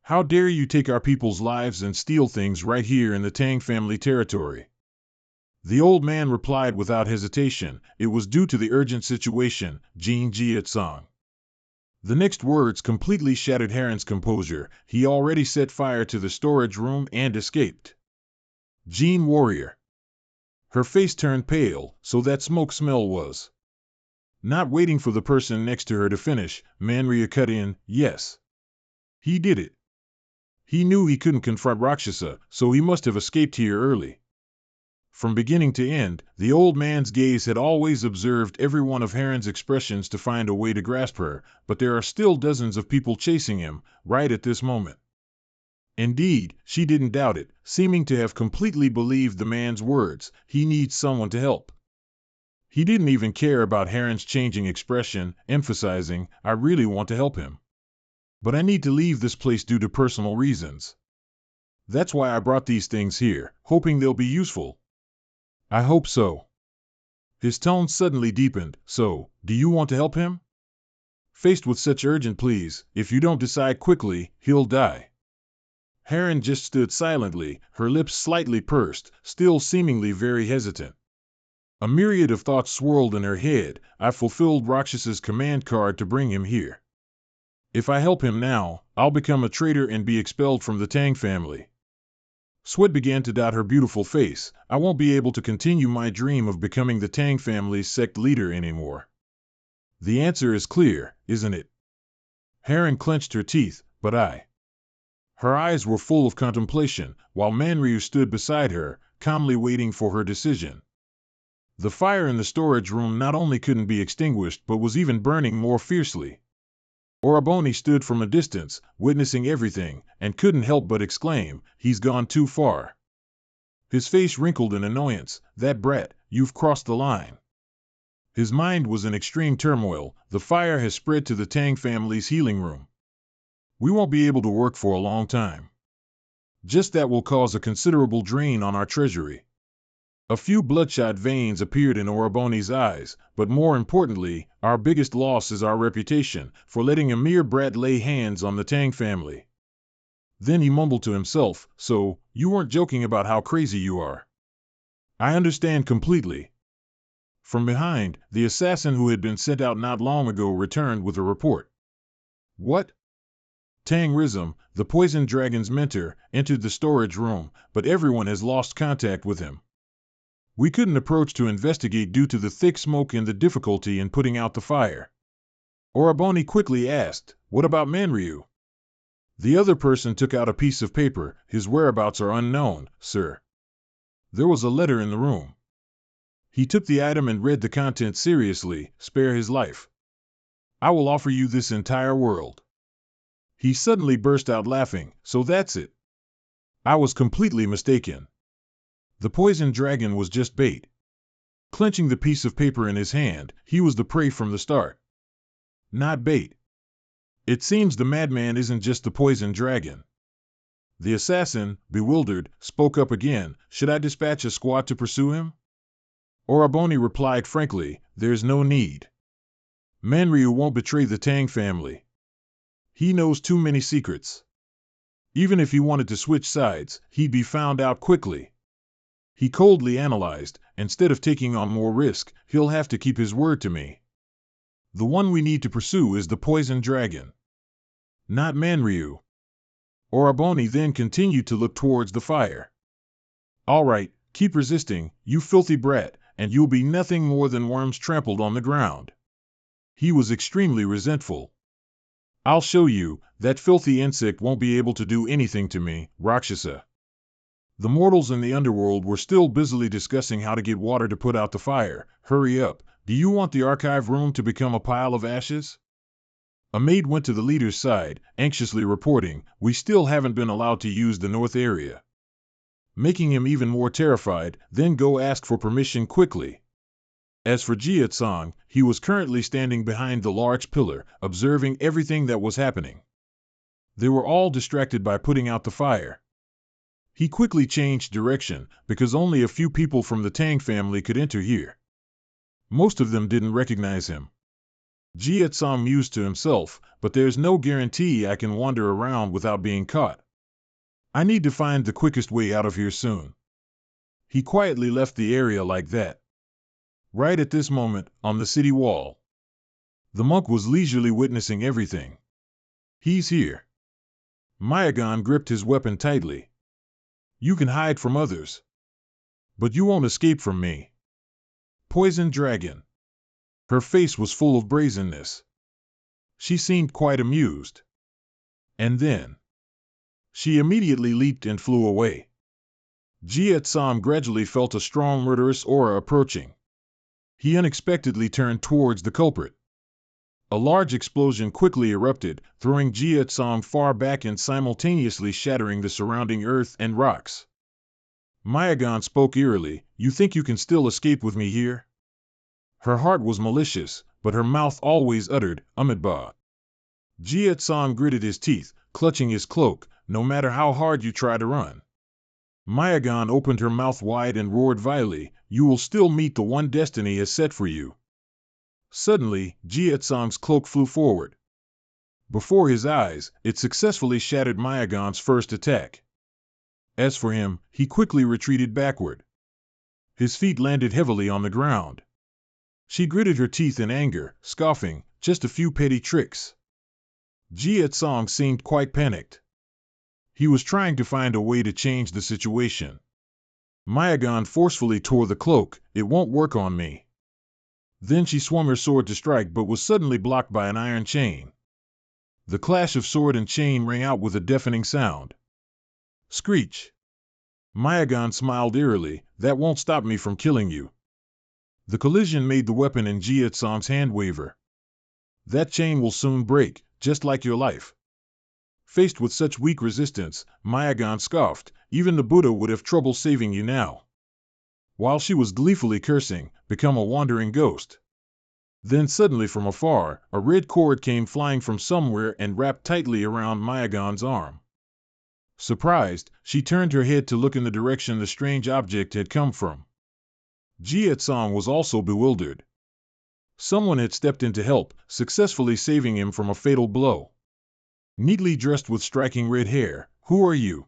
How dare you take our people's lives and steal things right here in the Tang family territory? The old man replied without hesitation. It was due to the urgent situation, Jin Jia-song. The next words completely shattered Heron's composure. He already set fire to the storage room and escaped. Jin warrior. Her face turned pale, so that smoke smell was. Not waiting for the person next to her to finish, Manryu cut in, yes. He did it. He knew he couldn't confront Rakshasa, so he must have escaped here early. From beginning to end, the old man's gaze had always observed every one of Heron's expressions to find a way to grasp her, but there are still dozens of people chasing him, right at this moment. Indeed, she didn't doubt it, seeming to have completely believed the man's words. He needs someone to help. He didn't even care about Heron's changing expression, emphasizing, I really want to help him. But I need to leave this place due to personal reasons. That's why I brought these things here, hoping they'll be useful. I hope so. His tone suddenly deepened. So, do you want to help him? Faced with such urgent pleas, if you don't decide quickly, he'll die. Heron just stood silently, her lips slightly pursed, still seemingly very hesitant. A myriad of thoughts swirled in her head. I fulfilled Rakshasa's command card to bring him here. If I help him now, I'll become a traitor and be expelled from the Tang family. Sweat began to dot her beautiful face. I won't be able to continue my dream of becoming the Tang family's sect leader anymore. The answer is clear, isn't it? Heron clenched her teeth, but Her eyes were full of contemplation, while Manryu stood beside her, calmly waiting for her decision. The fire in the storage room not only couldn't be extinguished but was even burning more fiercely. Oraboni stood from a distance, witnessing everything, and couldn't help but exclaim, he's gone too far. His face wrinkled in annoyance. That brat, you've crossed the line. His mind was in extreme turmoil. The fire has spread to the Tang family's healing room. We won't be able to work for a long time. Just that will cause a considerable drain on our treasury. A few bloodshot veins appeared in Oraboni's eyes, but more importantly, our biggest loss is our reputation for letting a mere brat lay hands on the Tang family. Then he mumbled to himself, so, you weren't joking about how crazy you are. I understand completely. From behind, the assassin who had been sent out not long ago returned with a report. What? Tang Rizm, the poison dragon's mentor, entered the storage room, but everyone has lost contact with him. We couldn't approach to investigate due to the thick smoke and the difficulty in putting out the fire. Oraboni quickly asked, what about Manryu? The other person took out a piece of paper. His whereabouts are unknown, sir. There was a letter in the room. He took the item and read the contents seriously. Spare his life. I will offer you this entire world. He suddenly burst out laughing. So that's it. I was completely mistaken. The poison dragon was just bait. Clenching the piece of paper in his hand, he was the prey from the start. Not bait. It seems the madman isn't just the poison dragon. The assassin, bewildered, spoke up again. Should I dispatch a squad to pursue him? Oraboni replied frankly, there's no need. Manryu won't betray the Tang family. He knows too many secrets. Even if he wanted to switch sides, he'd be found out quickly. He coldly analyzed, instead of taking on more risk, he'll have to keep his word to me. The one we need to pursue is the poison dragon. Not Manryu. Oraboni then continued to look towards the fire. All right, keep resisting, you filthy brat, and you'll be nothing more than worms trampled on the ground. He was extremely resentful. I'll show you, that filthy insect won't be able to do anything to me, Rakshasa. The mortals in the underworld were still busily discussing how to get water to put out the fire. Hurry up, do you want the archive room to become a pile of ashes? A maid went to the leader's side, anxiously reporting, we still haven't been allowed to use the north area. Making him even more terrified, then go ask for permission quickly. As for Jia-tsang, he was currently standing behind the large pillar, observing everything that was happening. They were all distracted by putting out the fire. He quickly changed direction, because only a few people from the Tang family could enter here. Most of them didn't recognize him. Jia-tsang mused to himself, but there's no guarantee I can wander around without being caught. I need to find the quickest way out of here soon. He quietly left the area like that. Right at this moment, on the city wall, the monk was leisurely witnessing everything. He's here. Mayagan gripped his weapon tightly. You can hide from others, but you won't escape from me. Poison dragon. Her face was full of brazenness. She seemed quite amused. And then she immediately leaped and flew away. Jia-tsang gradually felt a strong murderous aura approaching. He unexpectedly turned towards the culprit. A large explosion quickly erupted, throwing Jia-tsang far back and simultaneously shattering the surrounding earth and rocks. Mayagan spoke eerily, you think you can still escape with me here? Her heart was malicious, but her mouth always uttered, Amitabha. Jia-tsang gritted his teeth, clutching his cloak, no matter how hard you try to run. Mayagan opened her mouth wide and roared vilely, you will still meet the one destiny has set for you. Suddenly, Jia-tsang's cloak flew forward. Before his eyes, it successfully shattered Mayagan's first attack. As for him, he quickly retreated backward. His feet landed heavily on the ground. She gritted her teeth in anger, scoffing, just a few petty tricks. Jia-tsang seemed quite panicked. He was trying to find a way to change the situation. Mayagan forcefully tore the cloak, it won't work on me. Then she swung her sword to strike but was suddenly blocked by an iron chain. The clash of sword and chain rang out with a deafening sound. Screech! Mayagan smiled eerily, that won't stop me from killing you. The collision made the weapon in Jia-tsang's hand waver. That chain will soon break, just like your life. Faced with such weak resistance, Mayagan scoffed, even the Buddha would have trouble saving you now. While she was gleefully cursing, become a wandering ghost. Then suddenly from afar, a red cord came flying from somewhere and wrapped tightly around Mayagan's arm. Surprised, she turned her head to look in the direction the strange object had come from. Jia-tsang was also bewildered. Someone had stepped in to help, successfully saving him from a fatal blow. Neatly dressed with striking red hair, who are you?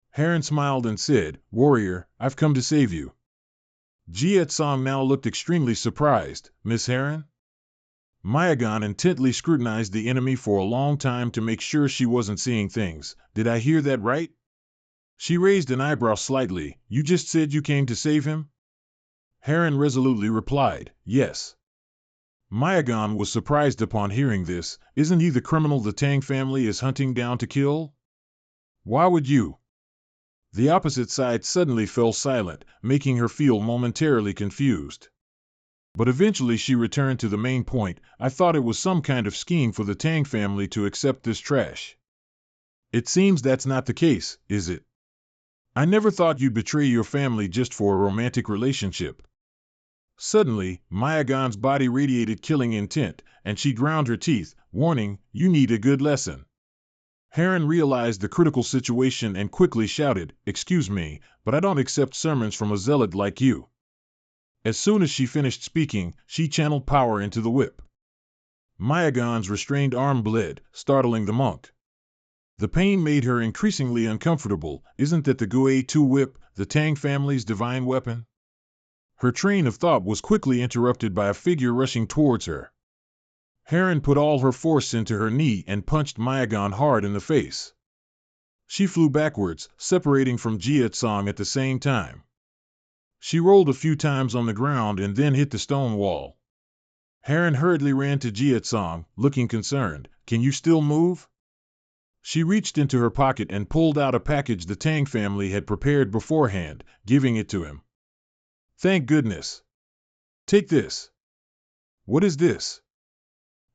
Heron smiled and said, warrior, I've come to save you. Jia-tsang now looked extremely surprised, Miss Heron? Mayagan intently scrutinized the enemy for a long time to make sure she wasn't seeing things. Did I hear that right? She raised an eyebrow slightly, you just said you came to save him? Heron resolutely replied, yes. Mayagan was surprised upon hearing this, isn't he the criminal the Tang family is hunting down to kill? Why would you? The opposite side suddenly fell silent, making her feel momentarily confused. But eventually she returned to the main point. I thought it was some kind of scheme for the Tang family to accept this trash. It seems that's not the case, is it? I never thought you'd betray your family just for a romantic relationship. Suddenly, Mayagan's body radiated killing intent, and she ground her teeth, warning, "You need a good lesson." Heron realized the critical situation and quickly shouted, "Excuse me, but I don't accept sermons from a zealot like you." As soon as she finished speaking, she channeled power into the whip. Mayagan's restrained arm bled, startling the monk. The pain made her increasingly uncomfortable. Isn't that the Guei-Tu whip, the Tang family's divine weapon? Her train of thought was quickly interrupted by a figure rushing towards her. Heron put all her force into her knee and punched Mayagan hard in the face. She flew backwards, separating from Jia-Tsong at the same time. She rolled a few times on the ground and then hit the stone wall. Heron hurriedly ran to Jia-Tsong, looking concerned. "Can you still move?" She reached into her pocket and pulled out a package the Tang family had prepared beforehand, giving it to him. "Thank goodness. Take this." "What is this?"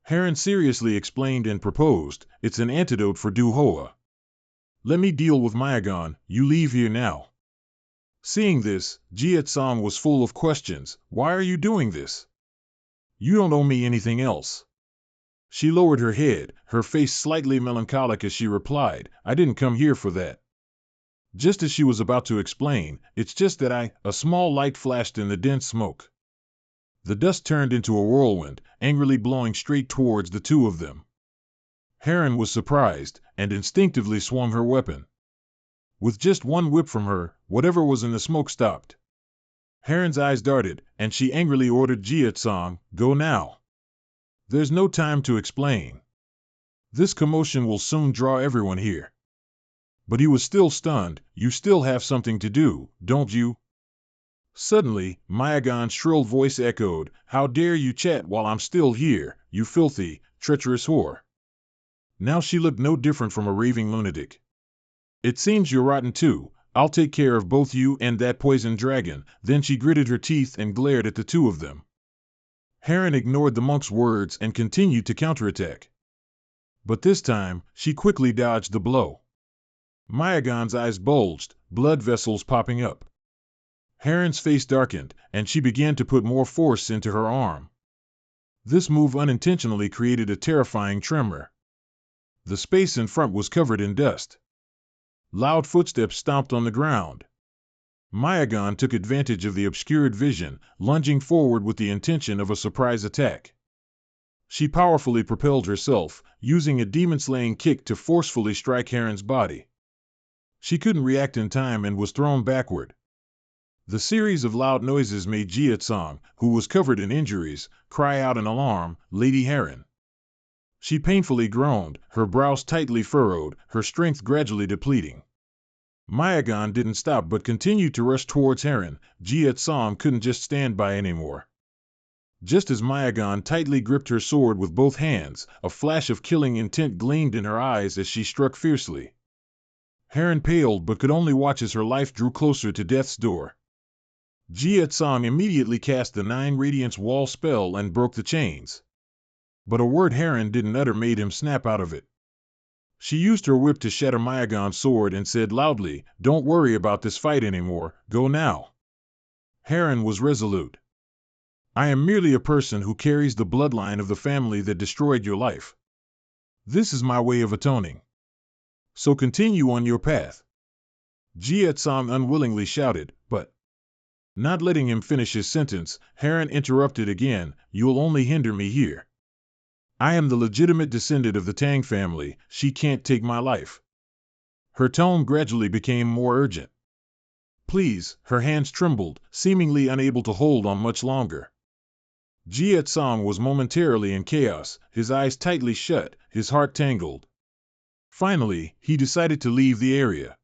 Heron seriously explained and proposed, "It's an antidote for Du Hoa. Let me deal with Mayagan, you leave here now." Seeing this, Jia-Tsong was full of questions. "Why are you doing this? You don't owe me anything else." She lowered her head, her face slightly melancholic as she replied, "I didn't come here for that." Just as she was about to explain, "It's just that a small light flashed in the dense smoke." The dust turned into a whirlwind, angrily blowing straight towards the two of them. Heron was surprised, and instinctively swung her weapon. With just one whip from her, whatever was in the smoke stopped. Heron's eyes darted, and she angrily ordered Jia-Tsong, "Go now. There's no time to explain. This commotion will soon draw everyone here." But he was still stunned. "You still have something to do, don't you?" Suddenly, Mayagan's shrill voice echoed, "How dare you chat while I'm still here, you filthy, treacherous whore." Now she looked no different from a raving lunatic. "It seems you're rotten too. I'll take care of both you and that poisoned dragon." Then she gritted her teeth and glared at the two of them. Heron ignored the monk's words and continued to counterattack. But this time, she quickly dodged the blow. Mayagan's eyes bulged, blood vessels popping up. Heron's face darkened, and she began to put more force into her arm. This move unintentionally created a terrifying tremor. The space in front was covered in dust. Loud footsteps stomped on the ground. Mayagan took advantage of the obscured vision, lunging forward with the intention of a surprise attack. She powerfully propelled herself, using a demon-slaying kick to forcefully strike Heron's body. She couldn't react in time and was thrown backward. The series of loud noises made Jia-Tsong, who was covered in injuries, cry out in alarm, "Lady Heron." She painfully groaned, her brows tightly furrowed, her strength gradually depleting. Mayagan didn't stop but continued to rush towards Heron. Jia-Tsong couldn't just stand by anymore. Just as Mayagan tightly gripped her sword with both hands, a flash of killing intent gleamed in her eyes as she struck fiercely. Heron paled but could only watch as her life drew closer to death's door. Jia-Tsong immediately cast the 9 Radiance Wall spell and broke the chains. But a word Heron didn't utter made him snap out of it. She used her whip to shatter Mayagan's sword and said loudly, "Don't worry about this fight anymore, go now." Heron was resolute. "I am merely a person who carries the bloodline of the family that destroyed your life. This is my way of atoning. So continue on your path." Jia-Tsong unwillingly shouted, but not letting him finish his sentence, Heron interrupted again, "You'll only hinder me here. I am the legitimate descendant of the Tang family. She can't take my life." Her tone gradually became more urgent. "Please," her hands trembled, seemingly unable to hold on much longer. Jia-Tsong was momentarily in chaos, his eyes tightly shut, his heart tangled. Finally, he decided to leave the area.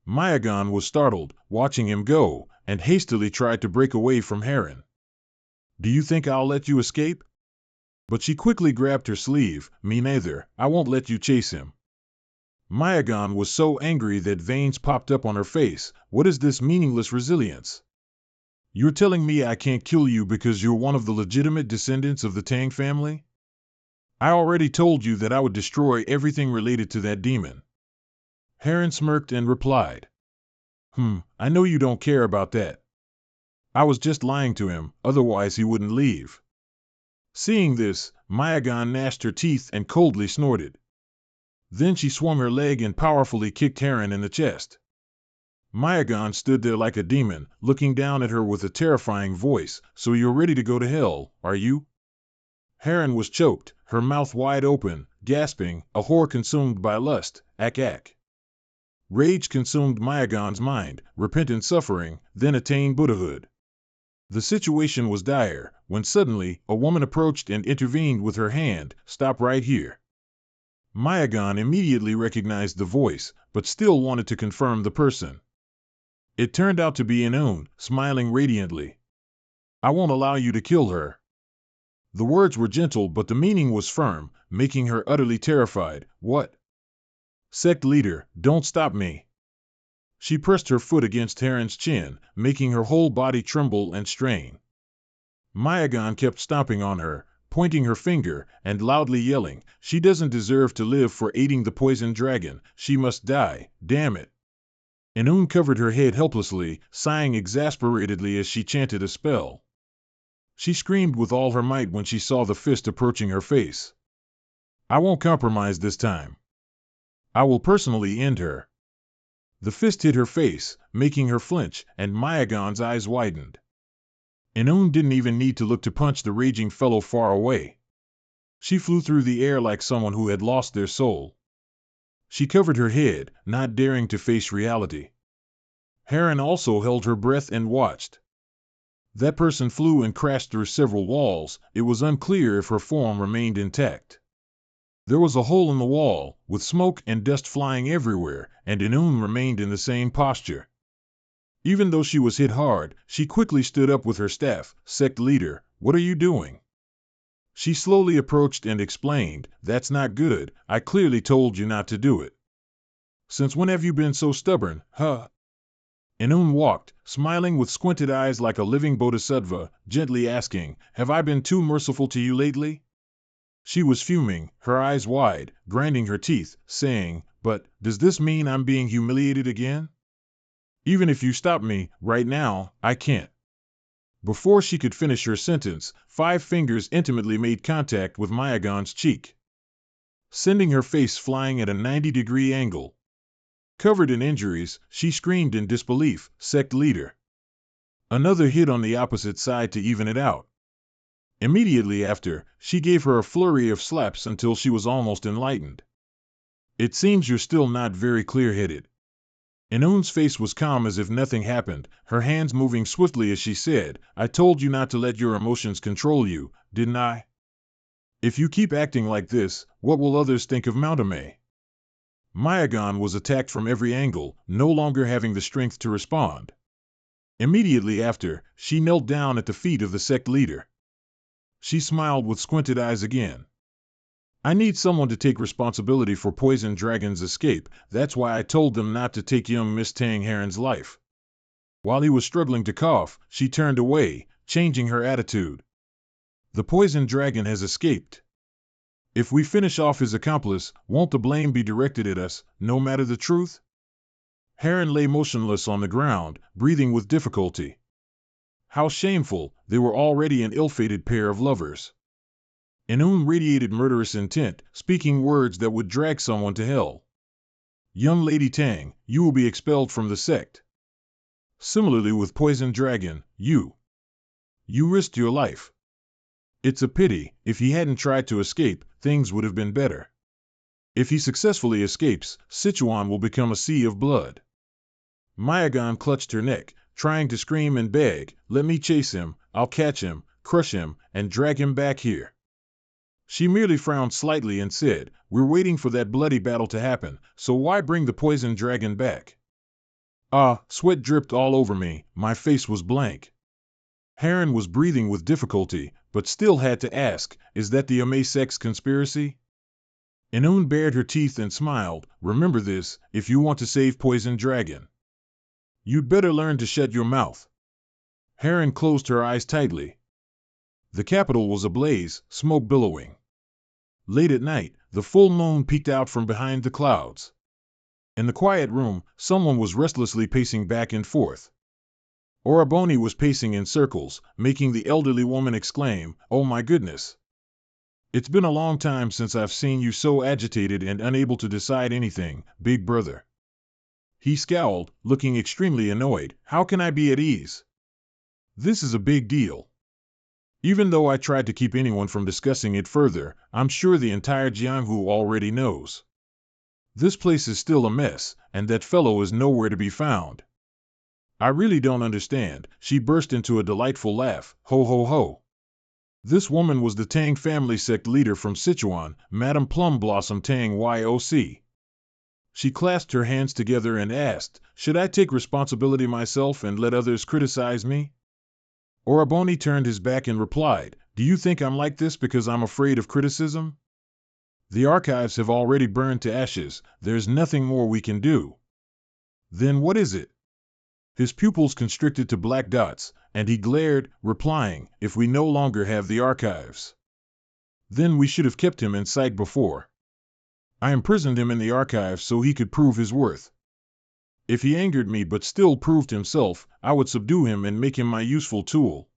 Mayagan was startled, watching him go, and hastily tried to break away from Heron. "Do you think I'll let you escape?" But she quickly grabbed her sleeve. "Me neither, I won't let you chase him." Mayagan was so angry that veins popped up on her face. What is this meaningless resilience? You're telling me I can't kill you because you're one of the legitimate descendants of the Tang family? I already told you that I would destroy everything related to that demon. Heron smirked and replied, I know you don't care about that. I was just lying to him, otherwise he wouldn't leave. Seeing this, Mayagan gnashed her teeth and coldly snorted. Then she swung her leg and powerfully kicked Heron in the chest. Mayagan stood there like a demon, looking down at her with a terrifying voice. So you're ready to go to hell, are you? Heron was choked, her mouth wide open, gasping, a whore consumed by lust, ak. Rage consumed Mayagan's mind, repentant suffering, then attained Buddhahood. The situation was dire, when suddenly, a woman approached and intervened with her hand. Stop right here. Mayagan immediately recognized the voice, but still wanted to confirm the person. It turned out to be Inun, smiling radiantly. I won't allow you to kill her. The words were gentle, but the meaning was firm, making her utterly terrified. What? Sect leader, don't stop me. She pressed her foot against Heron's chin, making her whole body tremble and strain. Mayagan kept stomping on her, pointing her finger, and loudly yelling, she doesn't deserve to live for aiding the poison dragon, she must die, damn it. Inun covered her head helplessly, sighing exasperatedly as she chanted a spell. She screamed with all her might when she saw the fist approaching her face. I won't compromise this time. I will personally end her. The fist hit her face, making her flinch, and Mayagan's eyes widened. Inun didn't even need to look to punch the raging fellow far away. She flew through the air like someone who had lost their soul. She covered her head, not daring to face reality. Heron also held her breath and watched. That person flew and crashed through several walls. It was unclear if her form remained intact. There was a hole in the wall, with smoke and dust flying everywhere, and Inun remained in the same posture. Even though she was hit hard, she quickly stood up with her staff. Sect leader, what are you doing? She slowly approached and explained, that's not good, I clearly told you not to do it. Since when have you been so stubborn, huh? Inun walked, smiling with squinted eyes like a living bodhisattva, gently asking, have I been too merciful to you lately? She was fuming, her eyes wide, grinding her teeth, saying, but, does this mean I'm being humiliated again? Even if you stop me, right now, I can't. Before she could finish her sentence, 5 fingers intimately made contact with Mayagan's cheek, sending her face flying at a 90-degree angle. Covered in injuries, she screamed in disbelief, sect leader. Another hit on the opposite side to even it out. Immediately after, she gave her a flurry of slaps until she was almost enlightened. It seems you're still not very clear-headed. Inun's face was calm as if nothing happened, her hands moving swiftly as she said, I told you not to let your emotions control you, didn't I? If you keep acting like this, what will others think of Mountame? Mayagan was attacked from every angle, no longer having the strength to respond. Immediately after, she knelt down at the feet of the sect leader. She smiled with squinted eyes again. I need someone to take responsibility for Poison Dragon's escape, that's why I told them not to take young Miss Tang Heron's life. While he was struggling to cough, she turned away, changing her attitude. The Poison Dragon has escaped. If we finish off his accomplice, won't the blame be directed at us, no matter the truth? Heron lay motionless on the ground, breathing with difficulty. How shameful, they were already an ill-fated pair of lovers. Inun radiated murderous intent, speaking words that would drag someone to hell. Young Lady Tang, you will be expelled from the sect. Similarly with Poison Dragon, you risked your life. It's a pity, if he hadn't tried to escape, things would have been better. If he successfully escapes, Sichuan will become a sea of blood. Mayagan clutched her neck, trying to scream and beg, let me chase him, I'll catch him, crush him, and drag him back here. She merely frowned slightly and said, we're waiting for that bloody battle to happen, so why bring the Poison Dragon back? Sweat dripped all over me, my face was blank. Heron was breathing with difficulty, but still had to ask, is that the Ame Sect's conspiracy? Inun bared her teeth and smiled. Remember this, if you want to save Poison Dragon. You'd better learn to shut your mouth. Heron closed her eyes tightly. The capital was ablaze, smoke billowing. Late at night, the full moon peeked out from behind the clouds. In the quiet room, someone was restlessly pacing back and forth. Oraboni was pacing in circles, making the elderly woman exclaim, "Oh my goodness! It's been a long time since I've seen you so agitated and unable to decide anything, big brother." He scowled, looking extremely annoyed. "How can I be at ease? This is a big deal. Even though I tried to keep anyone from discussing it further, I'm sure the entire Jianghu already knows. This place is still a mess, and that fellow is nowhere to be found. I really don't understand." She burst into a delightful laugh. "Ho ho ho. This woman was the Tang family sect leader from Sichuan, Madame Plum Blossom Tang Yoc. She clasped her hands together and asked, "Should I take responsibility myself and let others criticize me?" Oraboni turned his back and replied, "Do you think I'm like this because I'm afraid of criticism? The archives have already burned to ashes. There's nothing more we can do." "Then what is it?" His pupils constricted to black dots, and he glared, replying, "If we no longer have the archives, then we should have kept him in sight before. I imprisoned him in the archives so he could prove his worth. If he angered me but still proved himself, I would subdue him and make him my useful tool."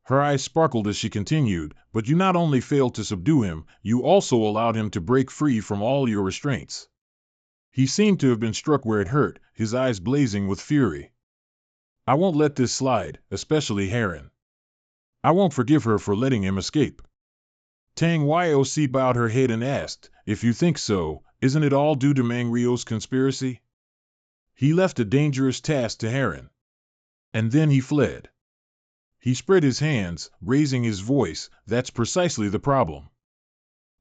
Her eyes sparkled as she continued, "But you not only failed to subdue him, you also allowed him to break free from all your restraints." He seemed to have been struck where it hurt, his eyes blazing with fury. "I won't let this slide, especially Heron. I won't forgive her for letting him escape." Tang Yoc bowed her head and asked, "If you think so, isn't it all due to Mang Rio's conspiracy? He left a dangerous task to Heron. And then he fled." He spread his hands, raising his voice. "That's precisely the problem.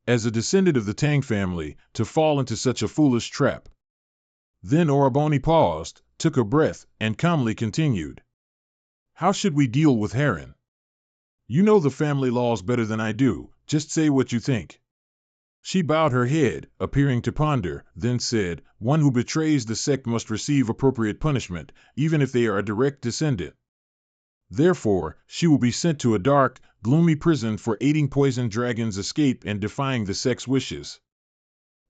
As a descendant of the Tang family, to fall into such a foolish trap." Then Oraboni paused, took a breath, and calmly continued, "How should we deal with Heron? You know the family laws better than I do. Just say what you think." She bowed her head, appearing to ponder, then said, "One who betrays the sect must receive appropriate punishment, even if they are a direct descendant. Therefore, she will be sent to a dark, gloomy prison for aiding Poison Dragon's escape and defying the sect's wishes."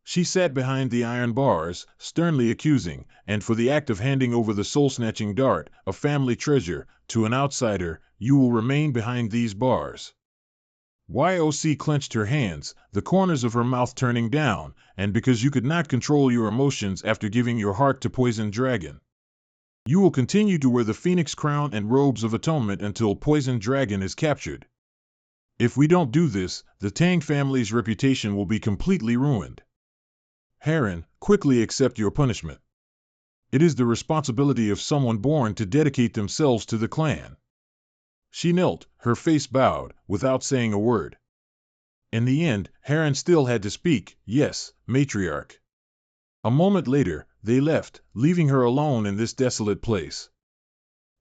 She sat behind the iron bars, sternly accusing, and for the act of handing over the soul-snatching dart, a family treasure, to an outsider, you will remain behind these bars. Yoc clenched her hands, the corners of her mouth turning down, and because you could not control your emotions after giving your heart to Poison Dragon. You will continue to wear the Phoenix crown and robes of atonement until Poison Dragon is captured. If we don't do this, the Tang family's reputation will be completely ruined. Heron, quickly accept your punishment. It is the responsibility of someone born to dedicate themselves to the clan." She knelt, her face bowed, without saying a word. In the end, Heron still had to speak. "Yes, matriarch." A moment later, they left, leaving her alone in this desolate place.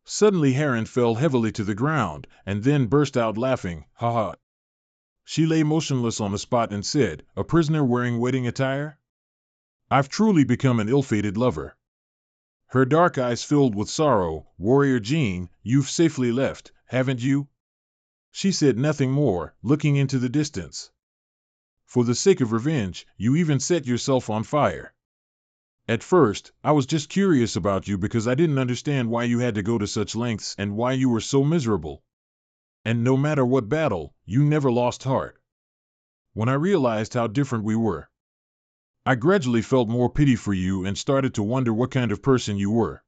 Suddenly Heron fell heavily to the ground, and then burst out laughing, "Ha ha." She lay motionless on the spot and said, "A prisoner wearing wedding attire? I've truly become an ill-fated lover." Her dark eyes filled with sorrow. "Warrior Jean, you've safely left, haven't you?" She said nothing more, looking into the distance. "For the sake of revenge, you even set yourself on fire. At first, I was just curious about you because I didn't understand why you had to go to such lengths and why you were so miserable. And no matter what battle, you never lost heart. When I realized how different we were, I gradually felt more pity for you and started to wonder what kind of person you were.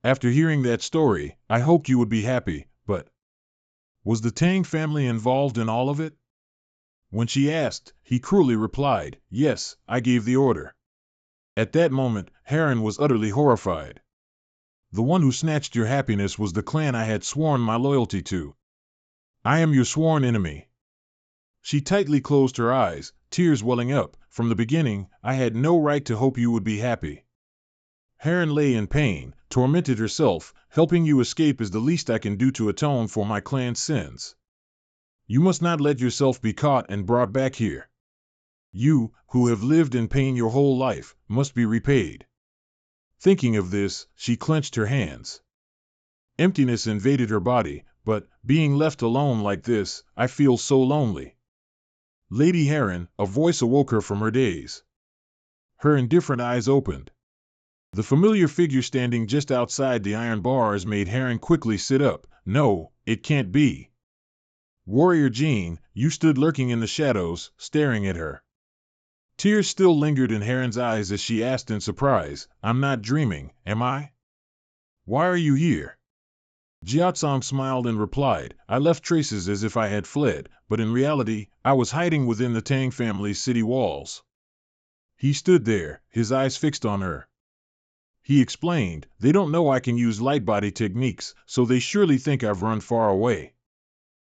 After hearing that story, I hoped you would be happy, but was the Tang family involved in all of it?" When she asked, he cruelly replied, "Yes, I gave the order." At that moment, Heron was utterly horrified. "The one who snatched your happiness was the clan I had sworn my loyalty to. I am your sworn enemy." She tightly closed her eyes, tears welling up. "From the beginning, I had no right to hope you would be happy." Heron lay in pain, tormented herself. "Helping you escape is the least I can do to atone for my clan's sins. You must not let yourself be caught and brought back here." You, who have lived in pain your whole life, must be repaid. Thinking of this, she clenched her hands. Emptiness invaded her body, but, being left alone like this, I feel so lonely. Lady Heron, a voice awoke her from her daze. Her indifferent eyes opened. The familiar figure standing just outside the iron bars made Heron quickly sit up. No, it can't be. Warrior Jean, you stood lurking in the shadows, staring at her. Tears still lingered in Heron's eyes as she asked in surprise, I'm not dreaming, am I? Why are you here? Jiatsong smiled and replied, I left traces as if I had fled, but in reality, I was hiding within the Tang family's city walls. He stood there, his eyes fixed on her. He explained, they don't know I can use light body techniques, so they surely think I've run far away.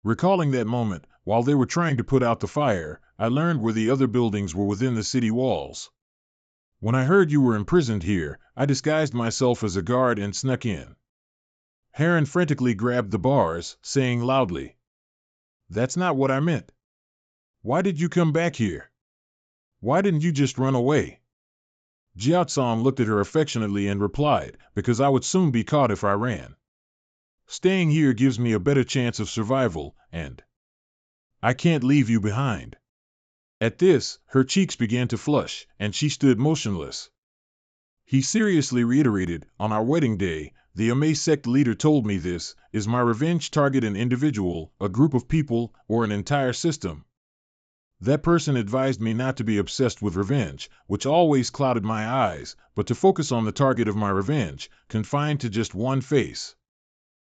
Recalling that moment, while they were trying to put out the fire, I learned where the other buildings were within the city walls. When I heard you were imprisoned here, I disguised myself as a guard and snuck in. Heron frantically grabbed the bars, saying loudly, That's not what I meant. Why did you come back here? Why didn't you just run away? Jiatsong looked at her affectionately and replied, Because I would soon be caught if I ran. Staying here gives me a better chance of survival, and I can't leave you behind. At this, her cheeks began to flush, and she stood motionless. He seriously reiterated, On our wedding day, the Amei sect leader told me this, is my revenge target an individual, a group of people, or an entire system? That person advised me not to be obsessed with revenge, which always clouded my eyes, but to focus on the target of my revenge, confined to just one face.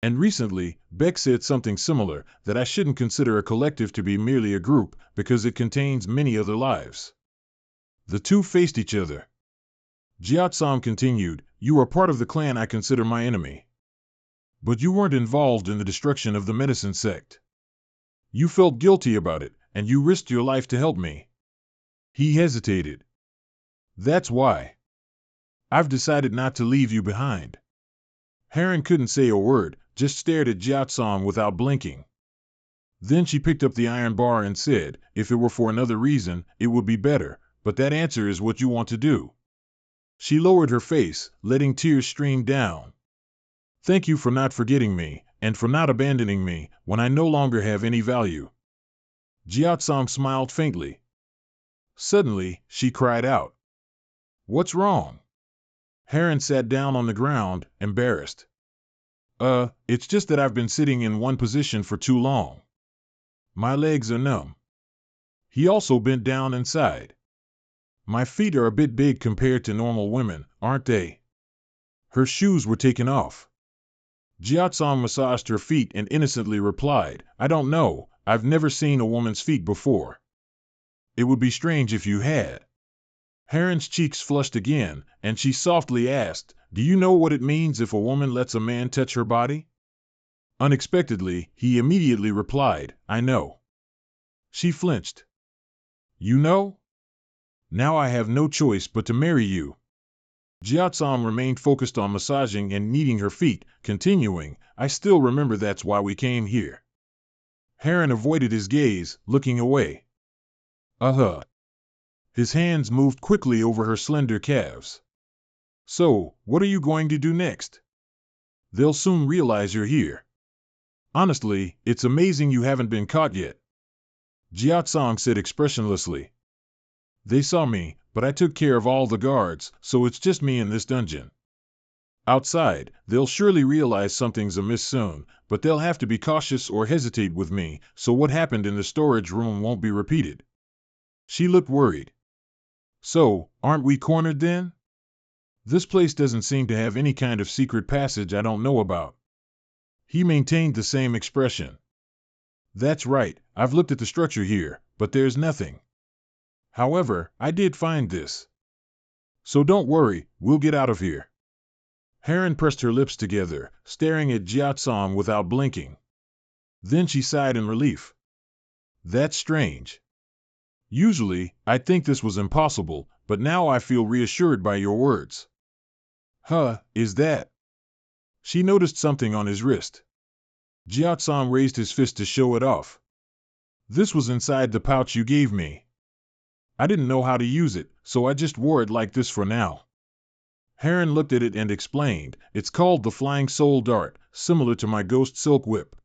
And recently, Beck said something similar, that I shouldn't consider a collective to be merely a group, because it contains many other lives. The two faced each other. Jiatsong continued, You are part of the clan I consider my enemy. But you weren't involved in the destruction of the medicine sect. You felt guilty about it, and you risked your life to help me. He hesitated. That's why. I've decided not to leave you behind. Heron couldn't say a word, just stared at Jiatsong without blinking. Then she picked up the iron bar and said, If it were for another reason, it would be better, but that answer is what you want to do. She lowered her face, letting tears stream down. Thank you for not forgetting me, and for not abandoning me, when I no longer have any value. Jiatsong smiled faintly. Suddenly, she cried out. What's wrong? Heron sat down on the ground, embarrassed. It's just that I've been sitting in one position for too long. My legs are numb. He also bent down and sighed. My feet are a bit big compared to normal women, aren't they? Her shoes were taken off. Jiatsong massaged her feet and innocently replied, I don't know, I've never seen a woman's feet before. It would be strange if you had. Heron's cheeks flushed again, and she softly asked, Do you know what it means if a woman lets a man touch her body? Unexpectedly, he immediately replied, I know. She flinched. You know? Now I have no choice but to marry you. Jiatsong remained focused on massaging and kneading her feet, continuing, I still remember that's why we came here. Heron avoided his gaze, looking away. His hands moved quickly over her slender calves. So, what are you going to do next? They'll soon realize you're here. Honestly, it's amazing you haven't been caught yet. Jiatsong said expressionlessly. They saw me, but I took care of all the guards, so it's just me in this dungeon. Outside, they'll surely realize something's amiss soon, but they'll have to be cautious or hesitate with me, so what happened in the storage room won't be repeated. She looked worried. So, aren't we cornered then? This place doesn't seem to have any kind of secret passage I don't know about. He maintained the same expression. That's right, I've looked at the structure here, but there's nothing. However, I did find this. So don't worry, we'll get out of here. Heron pressed her lips together, staring at Jiatsong without blinking. Then she sighed in relief. That's strange. Usually, I'd think this was impossible, but now I feel reassured by your words. Is that? She noticed something on his wrist. Jiatsong raised his fist to show it off. This was inside the pouch you gave me. I didn't know how to use it, so I just wore it like this for now. Heron looked at it and explained, it's called the Flying Soul Dart, similar to my Ghost Silk Whip.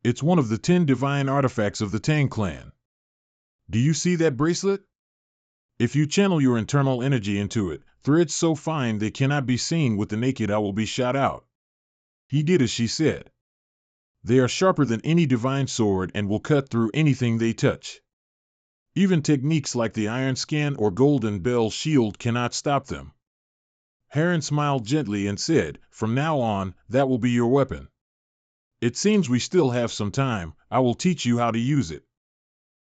It's one of the 10 divine artifacts of the Tang clan. Do you see that bracelet? If you channel your internal energy into it, threads so fine they cannot be seen with the naked eye will be shot out. He did as she said. They are sharper than any divine sword and will cut through anything they touch. Even techniques like the iron skin or golden bell shield cannot stop them. Heron smiled gently and said, from now on, that will be your weapon. It seems we still have some time. I will teach you how to use it.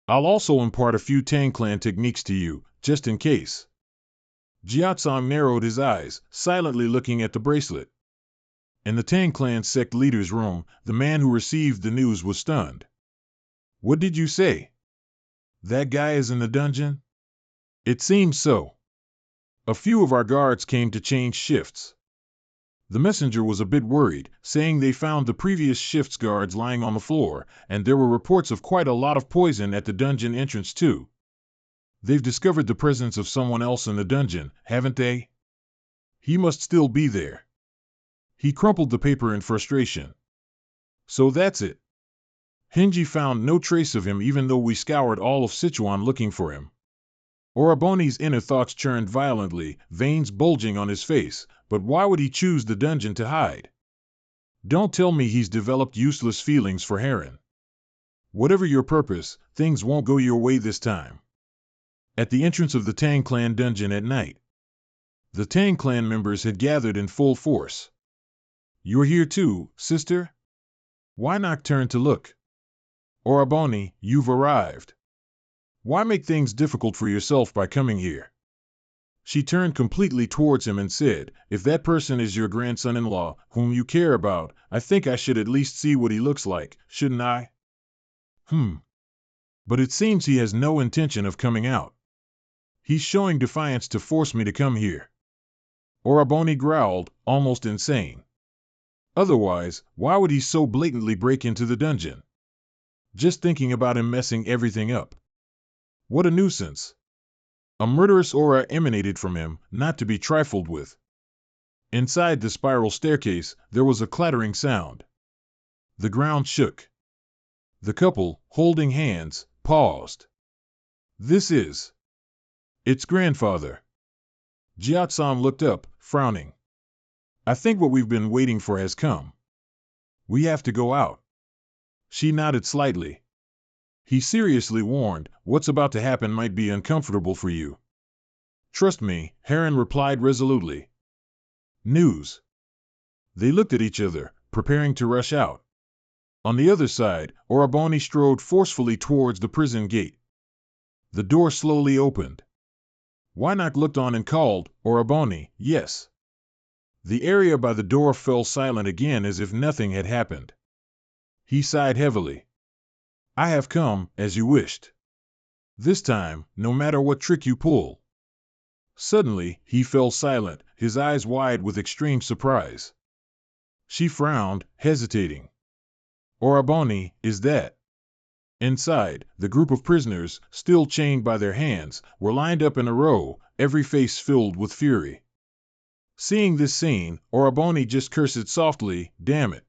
I'll also impart a few Tang clan techniques to you, just in case. Jiatsong narrowed his eyes, silently looking at the bracelet. In the Tang clan sect leader's room, the man who received the news was stunned. What did you say? That guy is in the dungeon? It seems so. A few of our guards came to change shifts. The messenger was a bit worried, saying they found the previous shift's guards lying on the floor, and there were reports of quite a lot of poison at the dungeon entrance too. They've discovered the presence of someone else in the dungeon, haven't they? He must still be there. He crumpled the paper in frustration. So that's it. Henji found no trace of him even though we scoured all of Sichuan looking for him. Oraboni's inner thoughts churned violently, veins bulging on his face, but why would he choose the dungeon to hide? Don't tell me he's developed useless feelings for Heron. Whatever your purpose, things won't go your way this time. At the entrance of the Tang clan dungeon at night, the Tang clan members had gathered in full force. You're here too, sister? Why not turn to look? Oraboni, you've arrived. Why make things difficult for yourself by coming here? She turned completely towards him and said, if that person is your grandson-in-law, whom you care about, I think I should at least see what he looks like, shouldn't I? But it seems he has no intention of coming out. He's showing defiance to force me to come here. Oraboni growled, almost insane. Otherwise, why would he so blatantly break into the dungeon? Just thinking about him messing everything up. What a nuisance. A murderous aura emanated from him, not to be trifled with. Inside the spiral staircase, there was a clattering sound. The ground shook. The couple, holding hands, paused. This is its grandfather. Jiatsam looked up, frowning. I think what we've been waiting for has come. We have to go out. She nodded slightly. He seriously warned, what's about to happen might be uncomfortable for you. Trust me, Heron replied resolutely. News. They looked at each other, preparing to rush out. On the other side, Oraboni strode forcefully towards the prison gate. The door slowly opened. Wynock looked on and called, Oraboni, yes. The area by the door fell silent again as if nothing had happened. He sighed heavily. I have come, as you wished. This time, no matter what trick you pull. Suddenly, he fell silent, his eyes wide with extreme surprise. She frowned, hesitating. Oraboni, is that? Inside, the group of prisoners, still chained by their hands, were lined up in a row, every face filled with fury. Seeing this scene, Oraboni just cursed softly, damn it.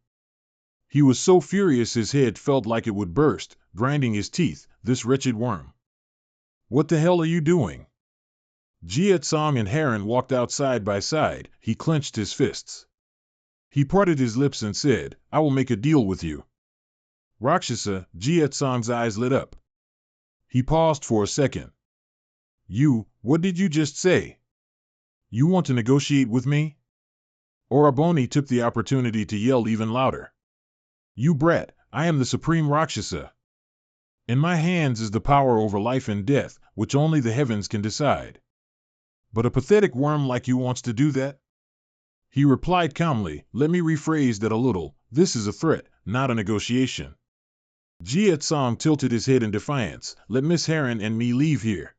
He was so furious his head felt like it would burst, grinding his teeth, this wretched worm. What the hell are you doing? Jiatsong and Heron walked out side by side, he clenched his fists. He parted his lips and said, I will make a deal with you. Rakshasa, Jiatsong's eyes lit up. He paused for a second. What did you just say? You want to negotiate with me? Oraboni took the opportunity to yell even louder. You brat, I am the supreme Rakshasa. In my hands is the power over life and death, which only the heavens can decide. But a pathetic worm like you wants to do that? He replied calmly, let me rephrase that a little, this is a threat, not a negotiation. Jiatsong tilted his head in defiance, let Miss Heron and me leave here.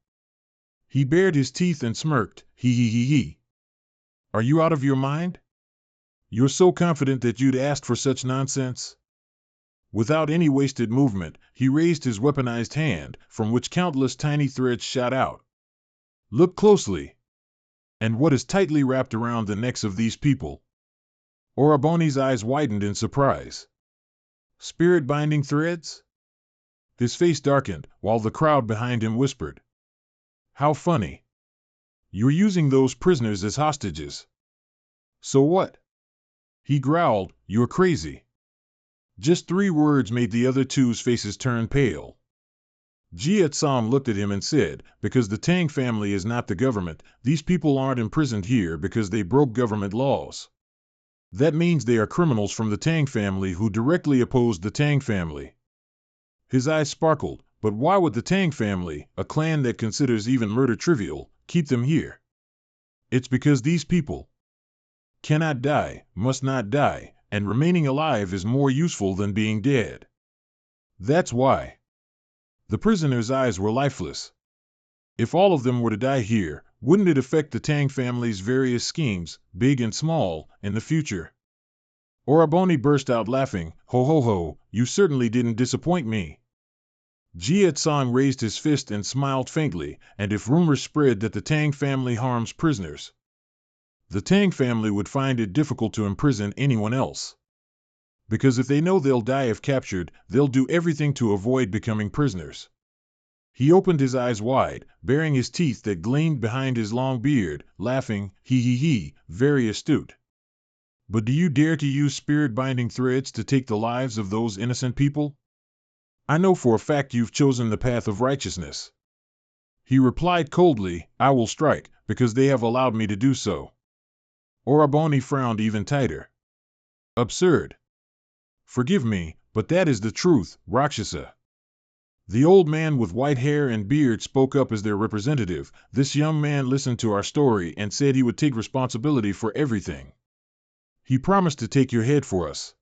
He bared his teeth and smirked, he. Are you out of your mind? You're so confident that you'd asked for such nonsense? Without any wasted movement, he raised his weaponized hand, from which countless tiny threads shot out. Look closely. And what is tightly wrapped around the necks of these people? Oraboni's eyes widened in surprise. Spirit-binding threads? His face darkened, while the crowd behind him whispered. How funny. You're using those prisoners as hostages. So what? He growled, you're crazy. Just 3 words made the other two's faces turn pale. Jia Tsam looked at him and said, because the Tang family is not the government, these people aren't imprisoned here because they broke government laws. That means they are criminals from the Tang family who directly opposed the Tang family. His eyes sparkled, but why would the Tang family, a clan that considers even murder trivial, keep them here? It's because these people cannot die, must not die, and remaining alive is more useful than being dead. That's why. The prisoner's eyes were lifeless. If all of them were to die here, wouldn't it affect the Tang family's various schemes, big and small, in the future? Oraboni burst out laughing, ho ho ho, you certainly didn't disappoint me. Jia Tsang raised his fist and smiled faintly, and if rumors spread that the Tang family harms prisoners, the Tang family would find it difficult to imprison anyone else. Because if they know they'll die if captured, they'll do everything to avoid becoming prisoners. He opened his eyes wide, baring his teeth that gleamed behind his long beard, laughing, he, very astute. But do you dare to use spirit-binding threads to take the lives of those innocent people? I know for a fact you've chosen the path of righteousness. He replied coldly, I will strike, because they have allowed me to do so. Oraboni frowned even tighter. Absurd. Forgive me, but that is the truth, Rakshasa. The old man with white hair and beard spoke up as their representative. This young man listened to our story and said he would take responsibility for everything. He promised to take your head for us.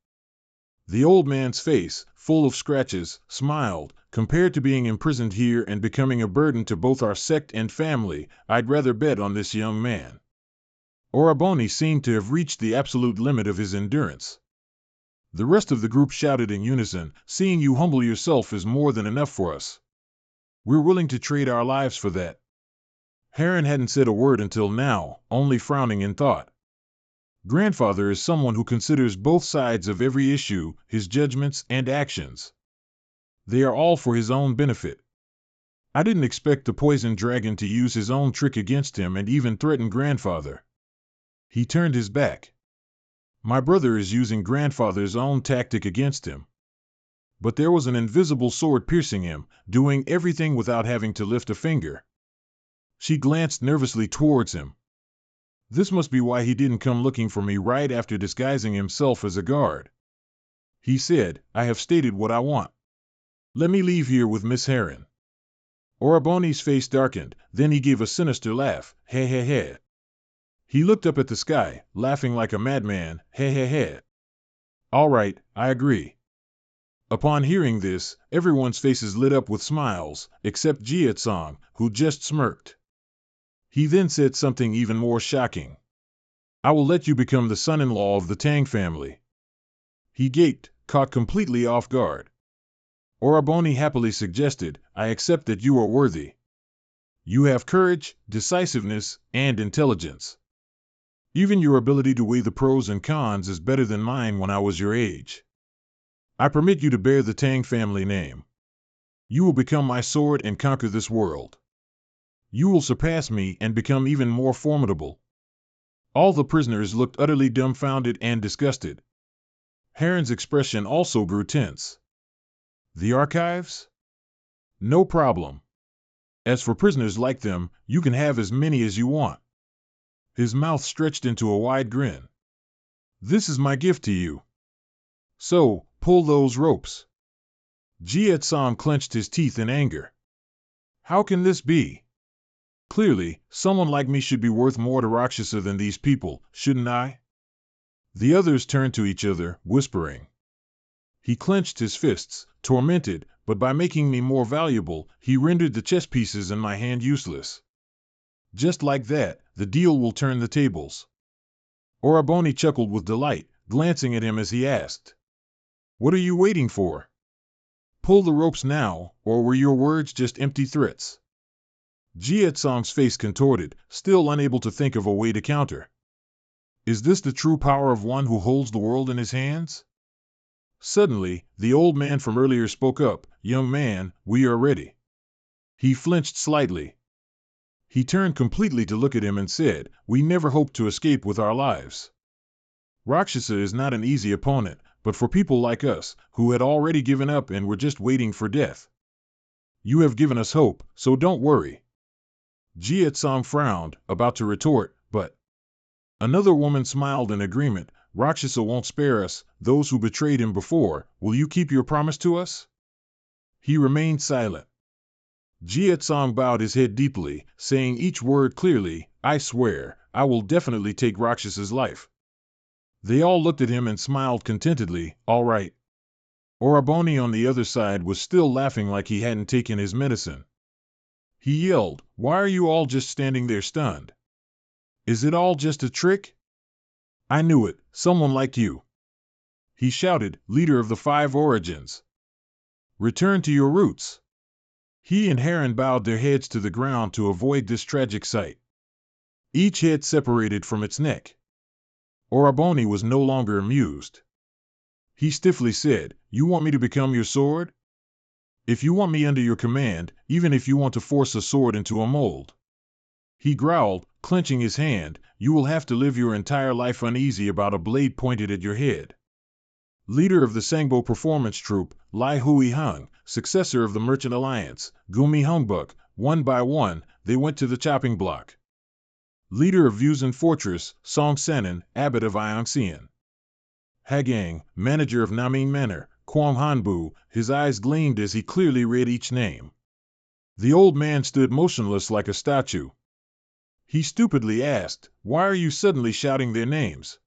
The old man's face, full of scratches, smiled. Compared to being imprisoned here and becoming a burden to both our sect and family, I'd rather bet on this young man. Oraboni seemed to have reached the absolute limit of his endurance. The rest of the group shouted in unison, seeing you humble yourself is more than enough for us. We're willing to trade our lives for that. Heron hadn't said a word until now, only frowning in thought. Grandfather is someone who considers both sides of every issue, his judgments and actions. They are all for his own benefit. I didn't expect the poison dragon to use his own trick against him and even threaten grandfather. He turned his back. My brother is using grandfather's own tactic against him. But there was an invisible sword piercing him, doing everything without having to lift a finger. She glanced nervously towards him. This must be why he didn't come looking for me right after disguising himself as a guard. He said, I have stated what I want. Let me leave here with Miss Heron. Oraboni's face darkened, then he gave a sinister laugh, he. He looked up at the sky, laughing like a madman, he. All right, I agree. Upon hearing this, everyone's faces lit up with smiles, except Jia Tsang, who just smirked. He then said something even more shocking. I will let you become the son-in-law of the Tang family. He gaped, caught completely off guard. Oraboni happily suggested, I accept that you are worthy. You have courage, decisiveness, and intelligence. Even your ability to weigh the pros and cons is better than mine when I was your age. I permit you to bear the Tang family name. You will become my sword and conquer this world. You will surpass me and become even more formidable. All the prisoners looked utterly dumbfounded and disgusted. Heron's expression also grew tense. The archives? No problem. As for prisoners like them, you can have as many as you want. His mouth stretched into a wide grin. This is my gift to you. So, pull those ropes. Jia Tsam clenched his teeth in anger. How can this be? Clearly, someone like me should be worth more to Rakshasa than these people, shouldn't I? The others turned to each other, whispering. He clenched his fists, tormented, but by making me more valuable, he rendered the chess pieces in my hand useless. Just like that, the deal will turn the tables. Oraboni chuckled with delight, glancing at him as he asked. What are you waiting for? Pull the ropes now, or were your words just empty threats? Jietsong's face contorted, still unable to think of a way to counter. Is this the true power of one who holds the world in his hands? Suddenly, the old man from earlier spoke up. Young man, we are ready. He flinched slightly. He turned completely to look at him and said, we never hoped to escape with our lives. Rakshasa is not an easy opponent, but for people like us, who had already given up and were just waiting for death. You have given us hope, so don't worry. Jietsong frowned, about to retort, but another woman smiled in agreement. Rakshasa won't spare us, those who betrayed him before. Will you keep your promise to us? He remained silent. Jietsong bowed his head deeply, saying each word clearly, I swear, I will definitely take Rakshasa's life. They all looked at him and smiled contentedly. All right. Oraboni on the other side was still laughing like he hadn't taken his medicine. He yelled, why are you all just standing there stunned? Is it all just a trick? I knew it, someone like you. He shouted, leader of the 5 origins. Return to your roots. He and Heron bowed their heads to the ground to avoid this tragic sight. Each head separated from its neck. Oraboni was no longer amused. He stiffly said, you want me to become your sword? If you want me under your command, even if you want to force a sword into a mold. He growled, clenching his hand, you will have to live your entire life uneasy about a blade pointed at your head. Leader of the Sangbo Performance Troupe, Lai Hui Hung, successor of the Merchant Alliance, Gumi Hungbuk, one by one, they went to the chopping block. Leader of Vuzen Fortress, Song Senan, abbot of Iongxian. Hagang, manager of Naming Manor, Quang Hanbu, his eyes gleamed as he clearly read each name. The old man stood motionless like a statue. He stupidly asked, why are you suddenly shouting their names?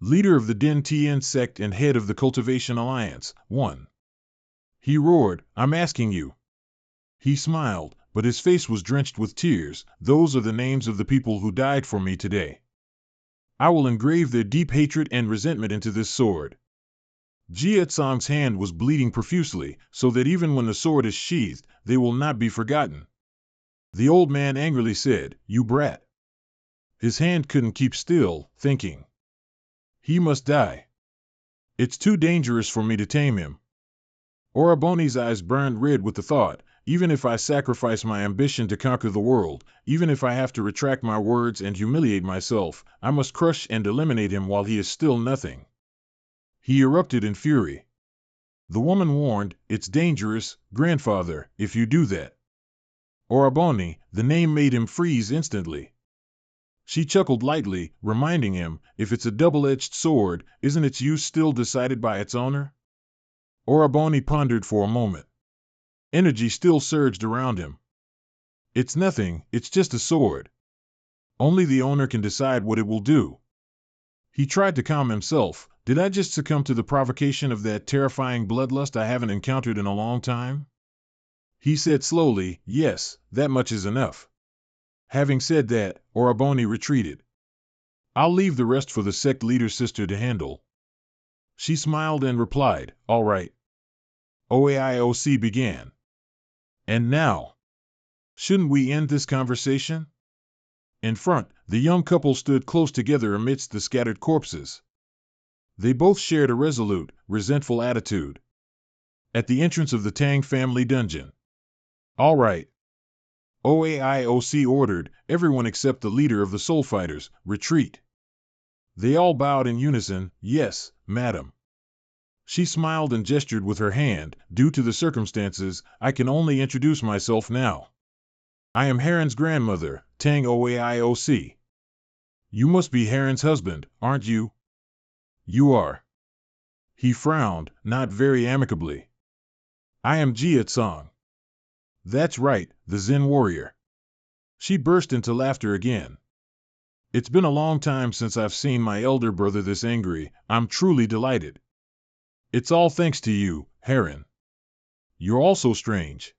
Leader of the Din Tien sect and head of the Cultivation Alliance, 1. He roared, I'm asking you. He smiled, but his face was drenched with tears. Those are the names of the people who died for me today. I will engrave their deep hatred and resentment into this sword. Jietsong's hand was bleeding profusely, so that even when the sword is sheathed, they will not be forgotten. The old man angrily said, you brat. His hand couldn't keep still, thinking. He must die. It's too dangerous for me to tame him. Oraboni's eyes burned red with the thought, even if I sacrifice my ambition to conquer the world, even if I have to retract my words and humiliate myself, I must crush and eliminate him while he is still nothing. He erupted in fury. The woman warned, it's dangerous, grandfather, if you do that. Oraboni, the name made him freeze instantly. She chuckled lightly, reminding him, if it's a double-edged sword, isn't its use still decided by its owner? Oraboni pondered for a moment. Energy still surged around him. It's nothing, it's just a sword. Only the owner can decide what it will do. He tried to calm himself. Did I just succumb to the provocation of that terrifying bloodlust I haven't encountered in a long time? He said slowly, yes, that much is enough. Having said that, Oraboni retreated. I'll leave the rest for the sect leader's sister to handle. She smiled and replied, all right. OAIOC began. And now? Shouldn't we end this conversation? In front, the young couple stood close together amidst the scattered corpses. They both shared a resolute, resentful attitude. At the entrance of the Tang family dungeon. All right. OAIOC ordered, everyone except the leader of the Soul Fighters, retreat. They all bowed in unison, yes, madam. She smiled and gestured with her hand, due to the circumstances, I can only introduce myself now. I am Heron's grandmother, Tang OAIOC. You must be Heron's husband, aren't you? You are. He frowned, not very amicably. I am Jietsong. That's right, the Zen warrior. She burst into laughter again. It's been a long time since I've seen my elder brother this angry. I'm truly delighted. It's all thanks to you, Heron. You're also strange.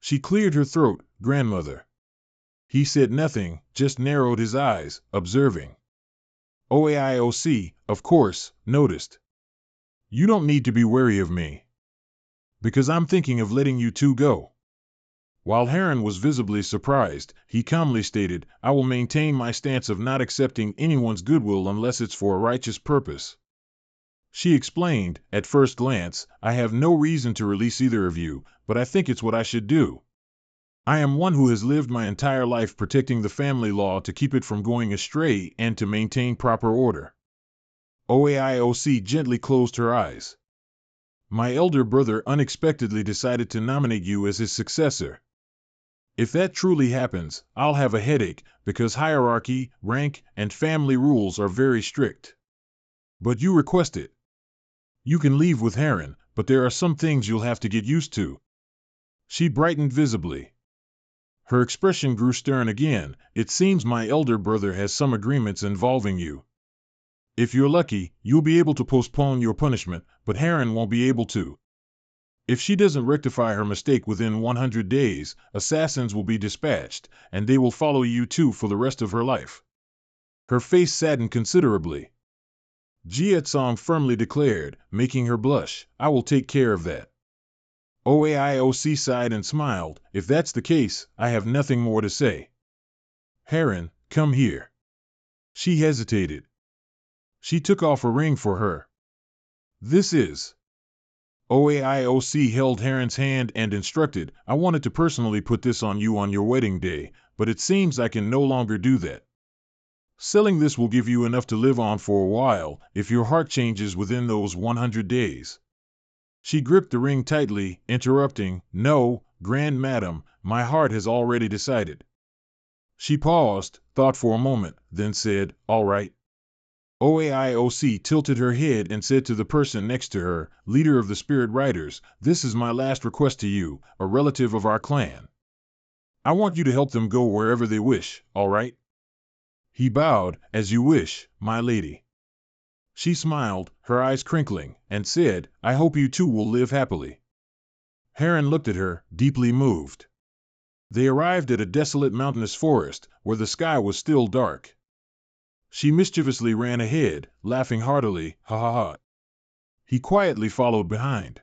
She cleared her throat, grandmother. He said nothing, just narrowed his eyes, observing. OAIOC, of course, noticed. You don't need to be wary of me, because I'm thinking of letting you two go. While Heron was visibly surprised, he calmly stated, I will maintain my stance of not accepting anyone's goodwill unless it's for a righteous purpose. She explained, at first glance, I have no reason to release either of you, but I think it's what I should do. I am one who has lived my entire life protecting the family law to keep it from going astray and to maintain proper order. OAIOC gently closed her eyes. My elder brother unexpectedly decided to nominate you as his successor. If that truly happens, I'll have a headache, because hierarchy, rank, and family rules are very strict. But you request it. You can leave with Heron, but there are some things you'll have to get used to. She brightened visibly. Her expression grew stern again. It seems my elder brother has some agreements involving you. If you're lucky, you'll be able to postpone your punishment, but Heron won't be able to. If she doesn't rectify her mistake within 100 days, assassins will be dispatched, and they will follow you two for the rest of her life. Her face saddened considerably. Jietsong firmly declared, making her blush, I will take care of that. OAIOC sighed and smiled, if that's the case, I have nothing more to say. Heron, come here. She hesitated. She took off a ring for her. This is. OAIOC held Heron's hand and instructed, I wanted to personally put this on you on your wedding day, but it seems I can no longer do that. Selling this will give you enough to live on for a while, if your heart changes within those 100 days. She gripped the ring tightly, interrupting, No, Grand Madam, my heart has already decided. She paused, thought for a moment, then said, All right. OAIOC tilted her head and said to the person next to her, leader of the Spirit Riders, this is my last request to you, a relative of our clan. I want you to help them go wherever they wish, all right? He bowed, as you wish, my lady. She smiled, her eyes crinkling, and said, I hope you two will live happily. Heron looked at her, deeply moved. They arrived at a desolate mountainous forest, where the sky was still dark. She mischievously ran ahead, laughing heartily, ha ha ha. He quietly followed behind.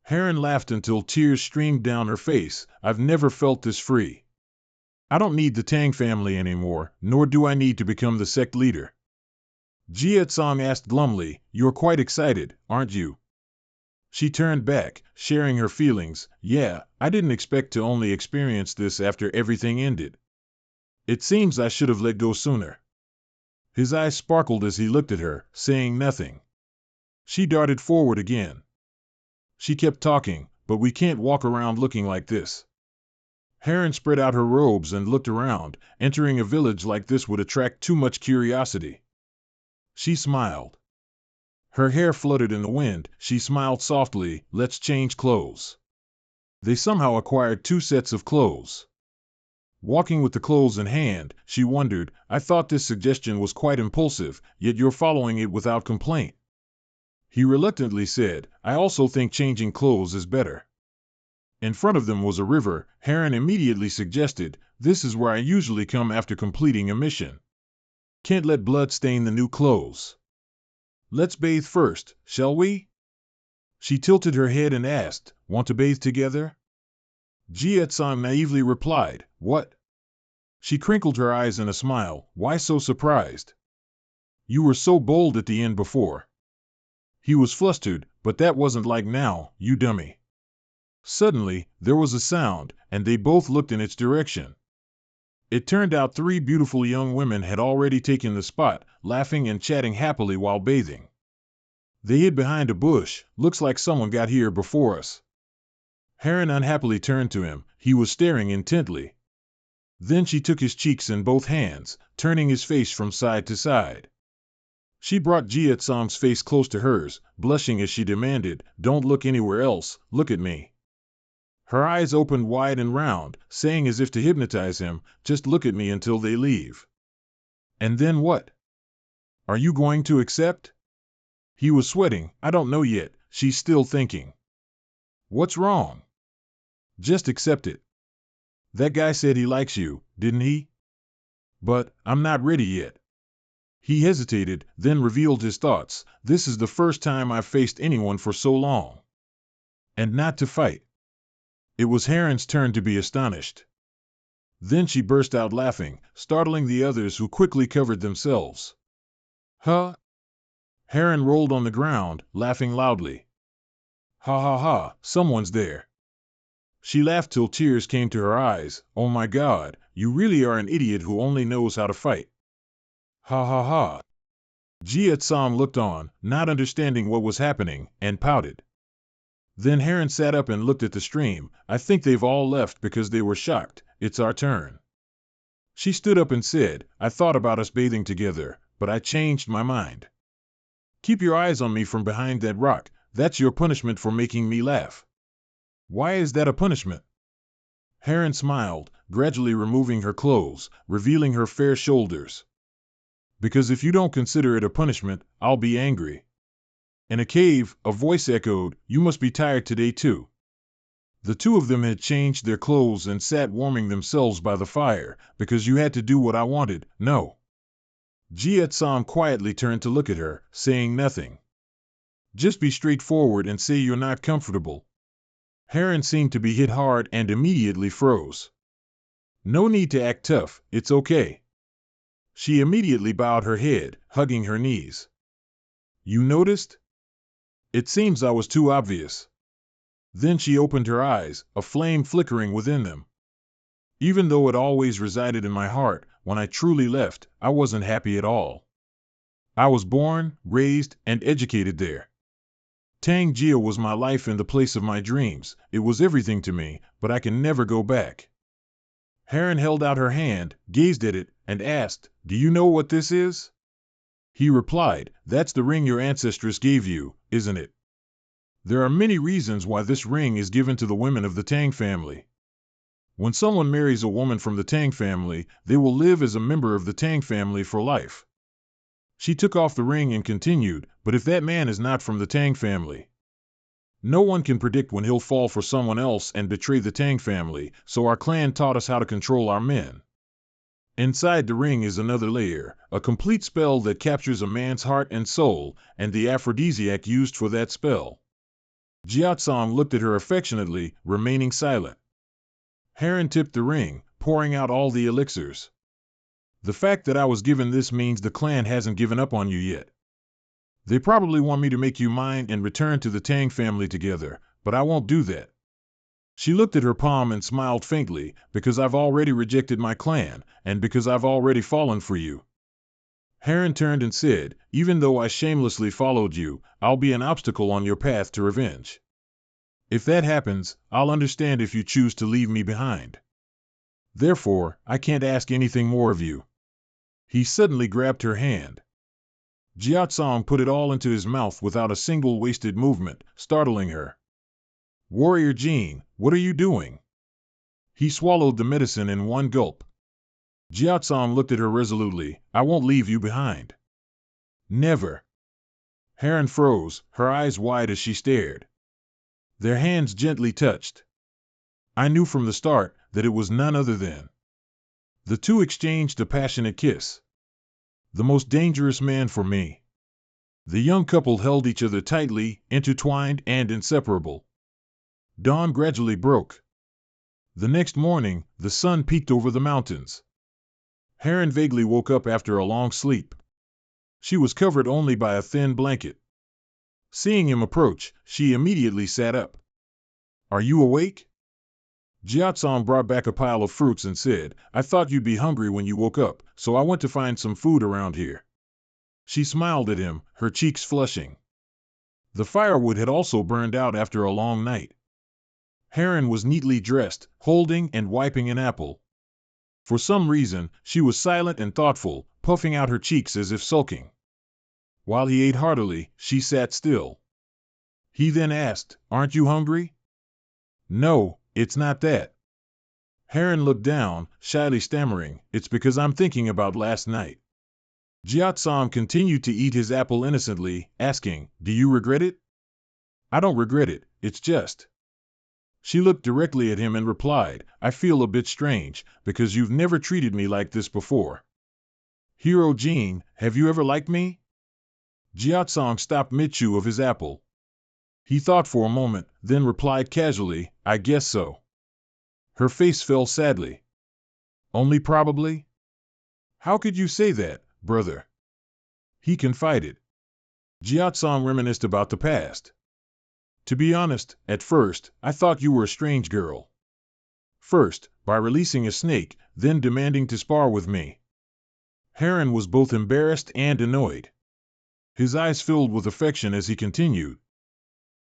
Heron laughed until tears streamed down her face, I've never felt this free. I don't need the Tang family anymore, nor do I need to become the sect leader. Jietsong asked glumly, You're quite excited, aren't you? She turned back, sharing her feelings, Yeah, I didn't expect to only experience this after everything ended. It seems I should have let go sooner. His eyes sparkled as he looked at her, saying nothing. She darted forward again. She kept talking, but we can't walk around looking like this. Heron spread out her robes and looked around. Entering a village like this would attract too much curiosity. She smiled. Her hair fluttered in the wind. She smiled softly, let's change clothes. They somehow acquired 2 sets of clothes. Walking with the clothes in hand, she wondered, I thought this suggestion was quite impulsive, yet you're following it without complaint. He reluctantly said, I also think changing clothes is better. In front of them was a river. Heron immediately suggested, this is where I usually come after completing a mission. Can't let blood stain the new clothes. Let's bathe first, shall we? She tilted her head and asked, Want to bathe together? Jietsong naively replied, What? She crinkled her eyes in a smile, Why so surprised? You were so bold at the end before. He was flustered, but that wasn't like now, you dummy. Suddenly, there was a sound, and they both looked in its direction. It turned out 3 beautiful young women had already taken the spot, laughing and chatting happily while bathing. They hid behind a bush, looks like someone got here before us. Heron unhappily turned to him, he was staring intently. Then she took his cheeks in both hands, turning his face from side to side. She brought Jietsong's face close to hers, blushing as she demanded, Don't look anywhere else, look at me. Her eyes opened wide and round, saying as if to hypnotize him, Just look at me until they leave. And then what? Are you going to accept? He was sweating, I don't know yet, she's still thinking. What's wrong? Just accept it. That guy said he likes you, didn't he? But, I'm not ready yet. He hesitated, then revealed his thoughts. This is the first time I've faced anyone for so long. And not to fight. It was Heron's turn to be astonished. Then she burst out laughing, startling the others who quickly covered themselves. Huh? Heron rolled on the ground, laughing loudly. Ha ha ha, someone's there. She laughed till tears came to her eyes. Oh my God, you really are an idiot who only knows how to fight. Ha ha ha. Jia-san looked on, not understanding what was happening, and pouted. Then Heron sat up and looked at the stream. I think they've all left because they were shocked. It's our turn. She stood up and said, I thought about us bathing together, but I changed my mind. Keep your eyes on me from behind that rock. That's your punishment for making me laugh. Why is that a punishment? Heron smiled, gradually removing her clothes, revealing her fair shoulders. Because if you don't consider it a punishment, I'll be angry. In a cave, a voice echoed, you must be tired today too. The two of them had changed their clothes and sat warming themselves by the fire, because you had to do what I wanted, no. Jia-san quietly turned to look at her, saying nothing. Just be straightforward and say you're not comfortable. Heron seemed to be hit hard and immediately froze. No need to act tough, it's okay. She immediately bowed her head, hugging her knees. You noticed? It seems I was too obvious. Then she opened her eyes, a flame flickering within them. Even though it always resided in my heart, when I truly left, I wasn't happy at all. I was born, raised, and educated there. Tangia was my life and the place of my dreams. It was everything to me, but I can never go back. Heron held out her hand, gazed at it, and asked, do you know what this is? He replied, that's the ring your ancestress gave you, isn't it? There are many reasons why this ring is given to the women of the Tang family. When someone marries a woman from the Tang family, they will live as a member of the Tang family for life. She took off the ring and continued, but if that man is not from the Tang family, no one can predict when he'll fall for someone else and betray the Tang family, so our clan taught us how to control our men. Inside the ring is another layer, a complete spell that captures a man's heart and soul, and the aphrodisiac used for that spell. Jiatsang looked at her affectionately, remaining silent. Heron tipped the ring, pouring out all the elixirs. The fact that I was given this means the clan hasn't given up on you yet. They probably want me to make you mine and return to the Tang family together, but I won't do that. She looked at her palm and smiled faintly, because I've already rejected my clan, and because I've already fallen for you. Heron turned and said, even though I shamelessly followed you, I'll be an obstacle on your path to revenge. If that happens, I'll understand if you choose to leave me behind. Therefore, I can't ask anything more of you. He suddenly grabbed her hand. Jiatsang put it all into his mouth without a single wasted movement, startling her. Warrior Jean, what are you doing? He swallowed the medicine in one gulp. Jiatsang looked at her resolutely. I won't leave you behind. Never. Heron froze, her eyes wide as she stared. Their hands gently touched. I knew from the start that it was none other than. The two exchanged a passionate kiss. The most dangerous man for me. The young couple held each other tightly, intertwined and inseparable. Dawn gradually broke. The next morning, the sun peeked over the mountains. Heron vaguely woke up after a long sleep. She was covered only by a thin blanket. Seeing him approach, she immediately sat up. Are you awake? Jiatsang brought back a pile of fruits and said, I thought you'd be hungry when you woke up, so I went to find some food around here. She smiled at him, her cheeks flushing. The firewood had also burned out after a long night. Heron was neatly dressed, holding and wiping an apple. For some reason, she was silent and thoughtful, puffing out her cheeks as if sulking. While he ate heartily, she sat still. He then asked, aren't you hungry? No, it's not that. Heron looked down, shyly stammering, it's because I'm thinking about last night. Jiatsang continued to eat his apple innocently, asking, do you regret it? I don't regret it, it's just. She looked directly at him and replied, I feel a bit strange, because you've never treated me like this before. Hero Jean, have you ever liked me? Jiatsong stopped mid-chew of his apple. He thought for a moment, then replied casually, I guess so. Her face fell sadly. Only probably? How could you say that, brother? He confided. Jiatsong reminisced about the past. To be honest, at first, I thought you were a strange girl. First, by releasing a snake, then demanding to spar with me. Heron was both embarrassed and annoyed. His eyes filled with affection as he continued.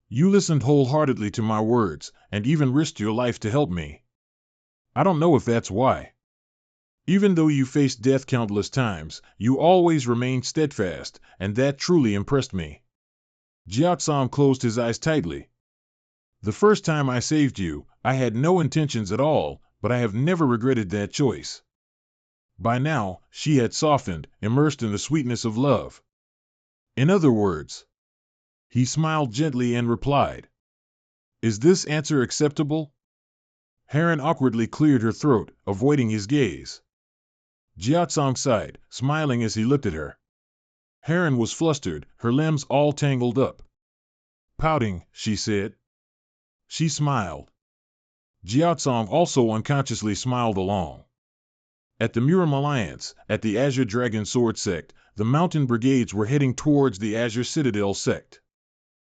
You listened wholeheartedly to my words, and even risked your life to help me. I don't know if that's why. Even though you faced death countless times, you always remained steadfast, and that truly impressed me. Jiatsong closed his eyes tightly. The first time I saved you, I had no intentions at all, but I have never regretted that choice. By now, she had softened, immersed in the sweetness of love. In other words, he smiled gently and replied, Is this answer acceptable? Heron awkwardly cleared her throat, avoiding his gaze. Jiatsong sighed, smiling as he looked at her. Heron was flustered, her limbs all tangled up. Pouting, she said. She smiled. Jiatsong also unconsciously smiled along. At the Muram Alliance, at the Azure Dragon Sword sect, the mountain brigades were heading towards the Azure Citadel sect.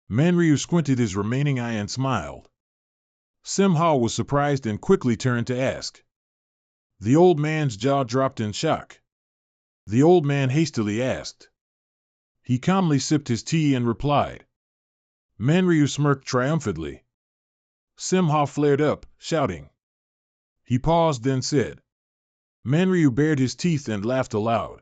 Manryu squinted his remaining eye and smiled. Simha was surprised and quickly turned to ask. The old man's jaw dropped in shock. The old man hastily asked. He calmly sipped his tea and replied. Manryu smirked triumphantly. Simha flared up, shouting. He paused, then said. Manryu bared his teeth and laughed aloud.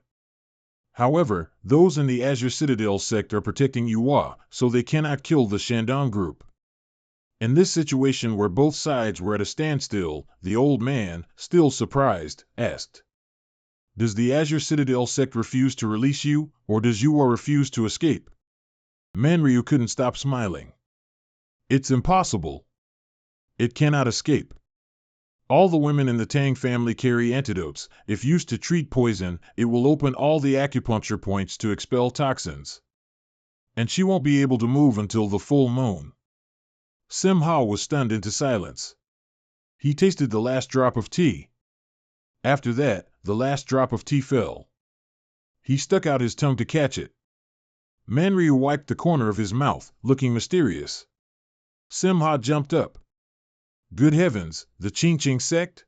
However, those in the Azure Citadel sect are protecting Yuhua, so they cannot kill the Shandong group. In this situation where both sides were at a standstill, the old man, still surprised, asked. Does the Azure Citadel sect refuse to release you, or does Yuhua refuse to escape? Manryu couldn't stop smiling. It's impossible. It cannot escape. All the women in the Tang family carry antidotes. If used to treat poison, it will open all the acupuncture points to expel toxins. And she won't be able to move until the full moon. Simha was stunned into silence. He tasted the last drop of tea. After that, the last drop of tea fell. He stuck out his tongue to catch it. Manryu wiped the corner of his mouth, looking mysterious. Simha jumped up. Good heavens, the Qingqing sect?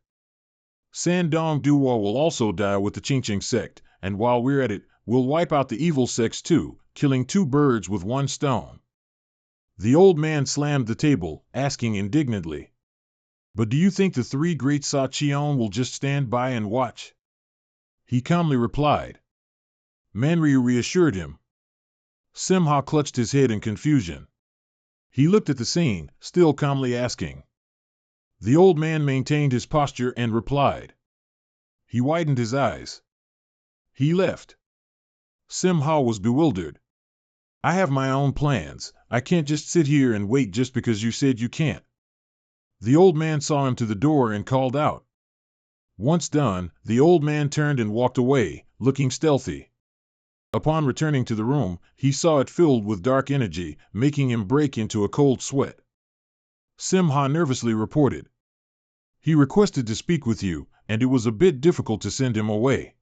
Sandong Duo will also die with the Qingqing sect, and while we're at it, we'll wipe out the evil sects too, killing two birds with one stone. The old man slammed the table, asking indignantly. But do you think the three great Sa Qian will just stand by and watch? He calmly replied. Manryu reassured him. Simha clutched his head in confusion. He looked at the scene, still calmly asking. The old man maintained his posture and replied. He widened his eyes. He left. Simha was bewildered. I have my own plans. I can't just sit here and wait just because you said you can't. The old man saw him to the door and called out. Once done, the old man turned and walked away, looking stealthy. Upon returning to the room, he saw it filled with dark energy, making him break into a cold sweat. Simha nervously reported. He requested to speak with you, and it was a bit difficult to send him away.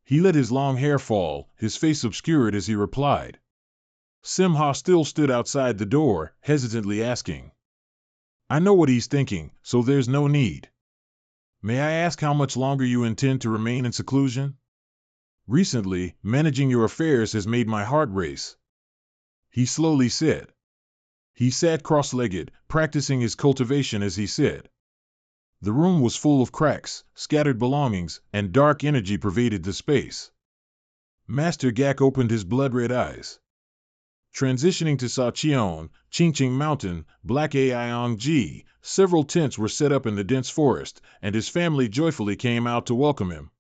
He let his long hair fall, his face obscured as he replied. Simha still stood outside the door, hesitantly asking. I know what he's thinking, so there's no need. May I ask how much longer you intend to remain in seclusion? Recently, managing your affairs has made my heart race. He slowly said. He sat cross-legged, practicing his cultivation as he said. The room was full of cracks, scattered belongings, and dark energy pervaded the space. Master Gak opened his blood-red eyes. Transitioning to Sa Qian, Qingqing Mountain, Black Aiong, several tents were set up in the dense forest, and his family joyfully came out to welcome him.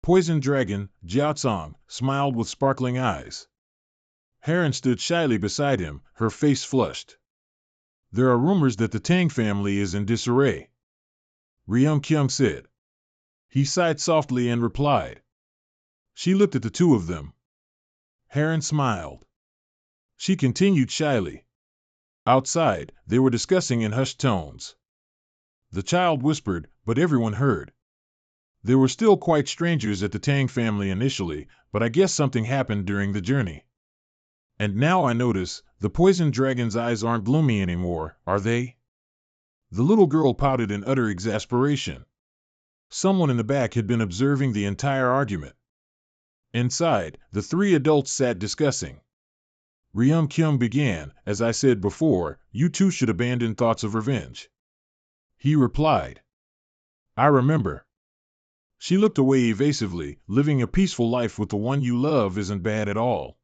Poison Dragon, Jiatsong, smiled with sparkling eyes. Heron stood shyly beside him, her face flushed. There are rumors that the Tang family is in disarray. Ryung Kyung said. He sighed softly and replied. She looked at the two of them. Heron smiled. She continued shyly. Outside, they were discussing in hushed tones. The child whispered, but everyone heard. They were still quite strangers at the Tang family initially, but I guess something happened during the journey. And now I notice, the poison dragon's eyes aren't gloomy anymore, are they? The little girl pouted in utter exasperation. Someone in the back had been observing the entire argument. Inside, the three adults sat discussing. Ryum-kyung began, as I said before, you two should abandon thoughts of revenge. He replied. I remember. She looked away evasively. Living a peaceful life with the one you love isn't bad at all.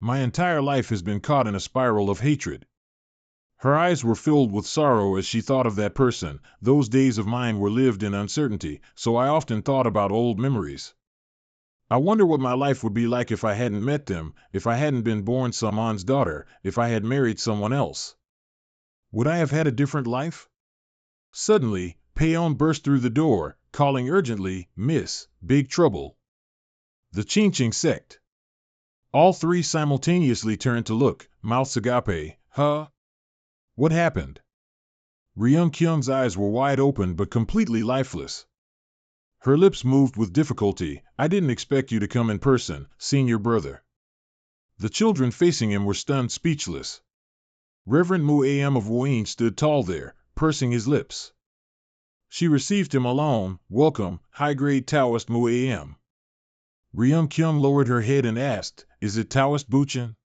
My entire life has been caught in a spiral of hatred. Her eyes were filled with sorrow as she thought of that person. Those days of mine were lived in uncertainty, so I often thought about old memories. I wonder what my life would be like if I hadn't met them, if I hadn't been born someone's daughter, if I had married someone else. Would I have had a different life? Suddenly, Payon burst through the door, calling urgently, Miss, big trouble. The Ching sect. All three simultaneously turned to look, mouths agape. Huh? What happened? Ryum-kyung's eyes were wide open but completely lifeless. Her lips moved with difficulty. I didn't expect you to come in person, senior brother. The children facing him were stunned speechless. Reverend Mu-am of Wuyin stood tall there, pursing his lips. She received him alone. Welcome, high-grade Taoist Mu-am. Ryum-kyung lowered her head and asked, is it Taoist Buchan?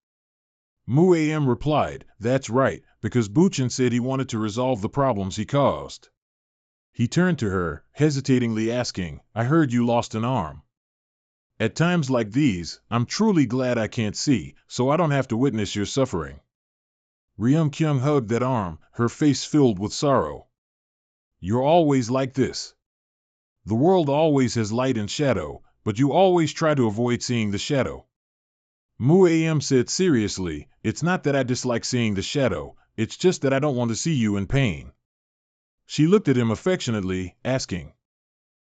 Mu-am replied, that's right, because Buchan said he wanted to resolve the problems he caused. He turned to her, hesitatingly asking, I heard you lost an arm. At times like these, I'm truly glad I can't see, so I don't have to witness your suffering. Ryum-kyung hugged that arm, her face filled with sorrow. You're always like this. The world always has light and shadow, but you always try to avoid seeing the shadow. Mu-am said seriously, it's not that I dislike seeing the shadow, it's just that I don't want to see you in pain. She looked at him affectionately, asking,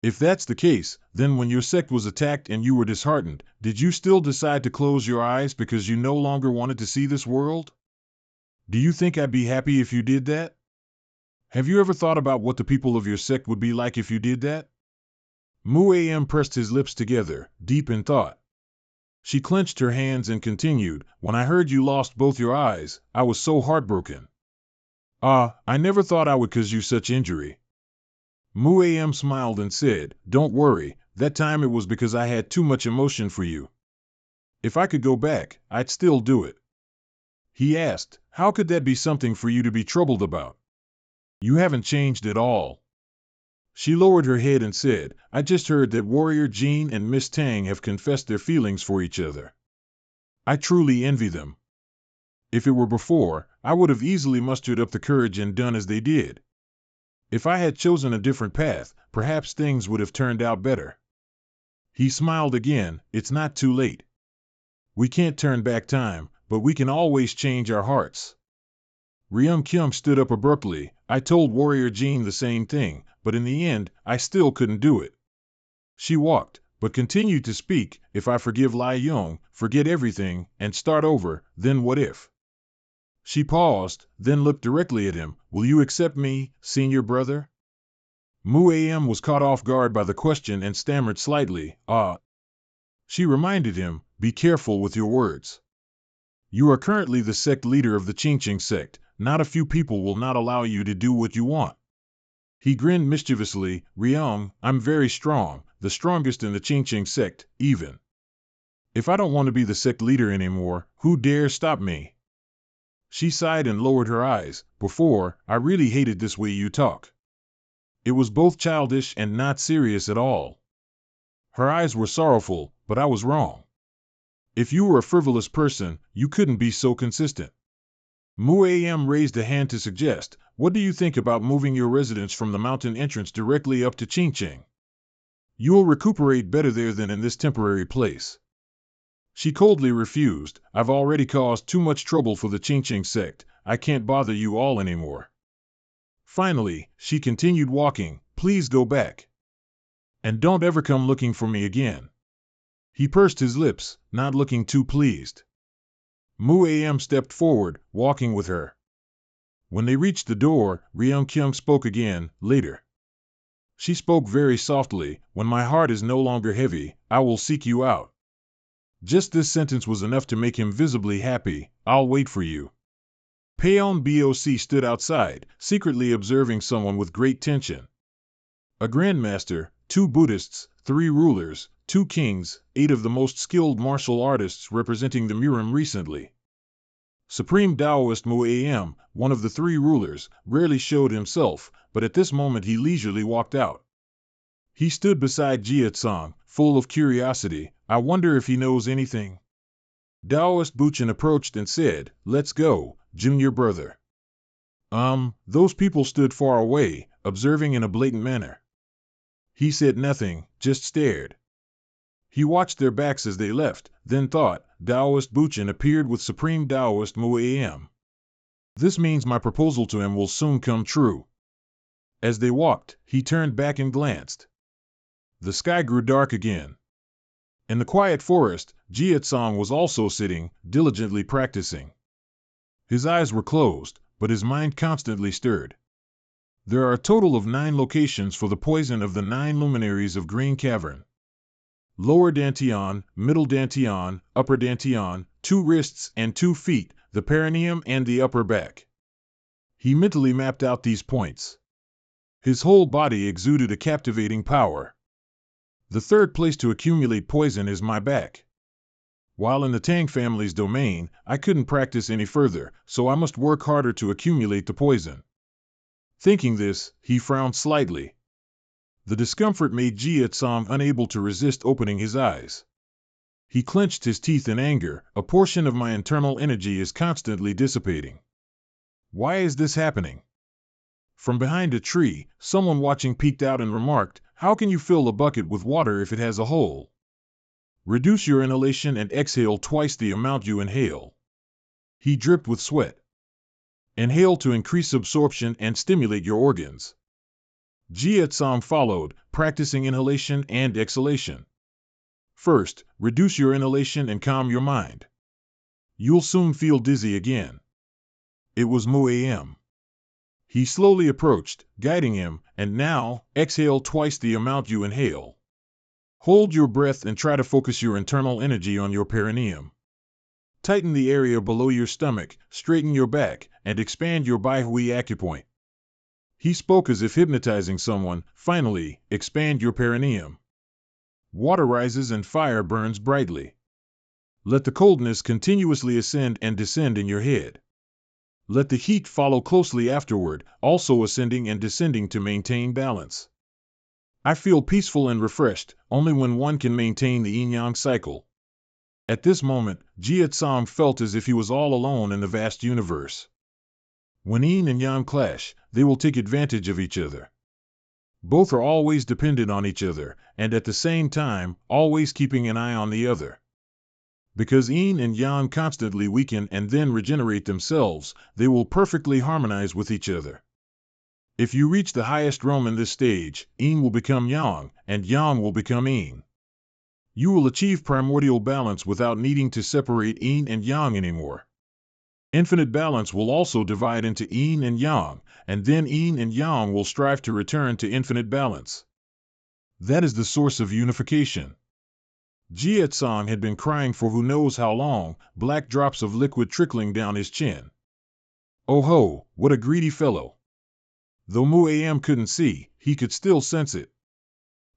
if that's the case, then when your sect was attacked and you were disheartened, did you still decide to close your eyes because you no longer wanted to see this world? Do you think I'd be happy if you did that? Have you ever thought about what the people of your sect would be like if you did that? Mu-am pressed his lips together, deep in thought. She clenched her hands and continued, when I heard you lost both your eyes, I was so heartbroken. I never thought I would cause you such injury. Mu-am smiled and said, don't worry, that time it was because I had too much emotion for you. If I could go back, I'd still do it. He asked, how could that be something for you to be troubled about? You haven't changed at all. She lowered her head and said, I just heard that Warrior Jean and Miss Tang have confessed their feelings for each other. I truly envy them. If it were before, I would have easily mustered up the courage and done as they did. If I had chosen a different path, perhaps things would have turned out better. He smiled again, it's not too late. We can't turn back time, but we can always change our hearts. Ryum-kyung stood up abruptly, I told Warrior Jean the same thing, but in the end, I still couldn't do it. She walked, but continued to speak, if I forgive Lai Yong, forget everything, and start over, then what if? She paused, then looked directly at him, will you accept me, senior brother? Mu-am was caught off guard by the question and stammered slightly, She reminded him, be careful with your words. You are currently the sect leader of the Ching sect, not a few people will not allow you to do what you want. He grinned mischievously, Ryung, I'm very strong, the strongest in the Ching sect, even. If I don't want to be the sect leader anymore, who dare stop me? She sighed and lowered her eyes, before, I really hated this way you talk. It was both childish and not serious at all. Her eyes were sorrowful, but I was wrong. If you were a frivolous person, you couldn't be so consistent. Mu-am raised a hand to suggest, what do you think about moving your residence from the mountain entrance directly up to Ching? You'll recuperate better there than in this temporary place. She coldly refused, I've already caused too much trouble for the Ching sect, I can't bother you all anymore. Finally, she continued walking, please go back. And don't ever come looking for me again. He pursed his lips, not looking too pleased. Mu-Am stepped forward, walking with her. When they reached the door, Ryung-kyung spoke again, later. She spoke very softly, when my heart is no longer heavy, I will seek you out. Just this sentence was enough to make him visibly happy. I'll wait for you. Paeon Boc stood outside, secretly observing someone with great tension. A grandmaster, 2 Buddhists, 3 rulers, 2 kings, 8 of the most skilled martial artists representing the Murim recently. Supreme Taoist Mu-Am, one of the 3 rulers, rarely showed himself, but at this moment he leisurely walked out. He stood beside Jia-tsang, full of curiosity. I wonder if he knows anything. Taoist Buchan approached and said, let's go, junior brother. Those people stood far away, observing in a blatant manner. He said nothing, just stared. He watched their backs as they left, then thought, Taoist Buchan appeared with Supreme Taoist Mu-Am. This means my proposal to him will soon come true. As they walked, he turned back and glanced. The sky grew dark again. In the quiet forest, Jia-tsang was also sitting, diligently practicing. His eyes were closed, but his mind constantly stirred. There are a total of 9 locations for the poison of the 9 luminaries of Green Cavern. Lower dantian, middle dantian, upper dantian, 2 wrists and 2 feet, the perineum and the upper back. He mentally mapped out these points. His whole body exuded a captivating power. The third place to accumulate poison is my back. While in the Tang family's domain, I couldn't practice any further, so I must work harder to accumulate the poison. Thinking this, he frowned slightly. The discomfort made Jia-tsang unable to resist opening his eyes. He clenched his teeth in anger. A portion of my internal energy is constantly dissipating. Why is this happening? From behind a tree, someone watching peeked out and remarked, how can you fill a bucket with water if it has a hole? Reduce your inhalation and exhale twice the amount you inhale. He dripped with sweat. Inhale to increase absorption and stimulate your organs. Jia-tsang followed, practicing inhalation and exhalation. First, reduce your inhalation and calm your mind. You'll soon feel dizzy again. It was Mu-Am. He slowly approached, guiding him, and now, exhale twice the amount you inhale. Hold your breath and try to focus your internal energy on your perineum. Tighten the area below your stomach, straighten your back, and expand your Baihui acupoint. He spoke as if hypnotizing someone. Finally, expand your perineum. Water rises and fire burns brightly. Let the coldness continuously ascend and descend in your head. Let the heat follow closely afterward, also ascending and descending to maintain balance. I feel peaceful and refreshed, only when one can maintain the yin-yang cycle. At this moment, Jia-tsang felt as if he was all alone in the vast universe. When yin and yang clash, they will take advantage of each other. Both are always dependent on each other, and at the same time, always keeping an eye on the other. Because yin and yang constantly weaken and then regenerate themselves, they will perfectly harmonize with each other. If you reach the highest realm in this stage, yin will become yang, and yang will become yin. You will achieve primordial balance without needing to separate yin and yang anymore. Infinite balance will also divide into yin and yang, and then yin and yang will strive to return to infinite balance. That is the source of unification. Jia-tsang had been crying for who knows how long, black drops of liquid trickling down his chin. Oh ho, what a greedy fellow! Though Mu-Am couldn't see, he could still sense it.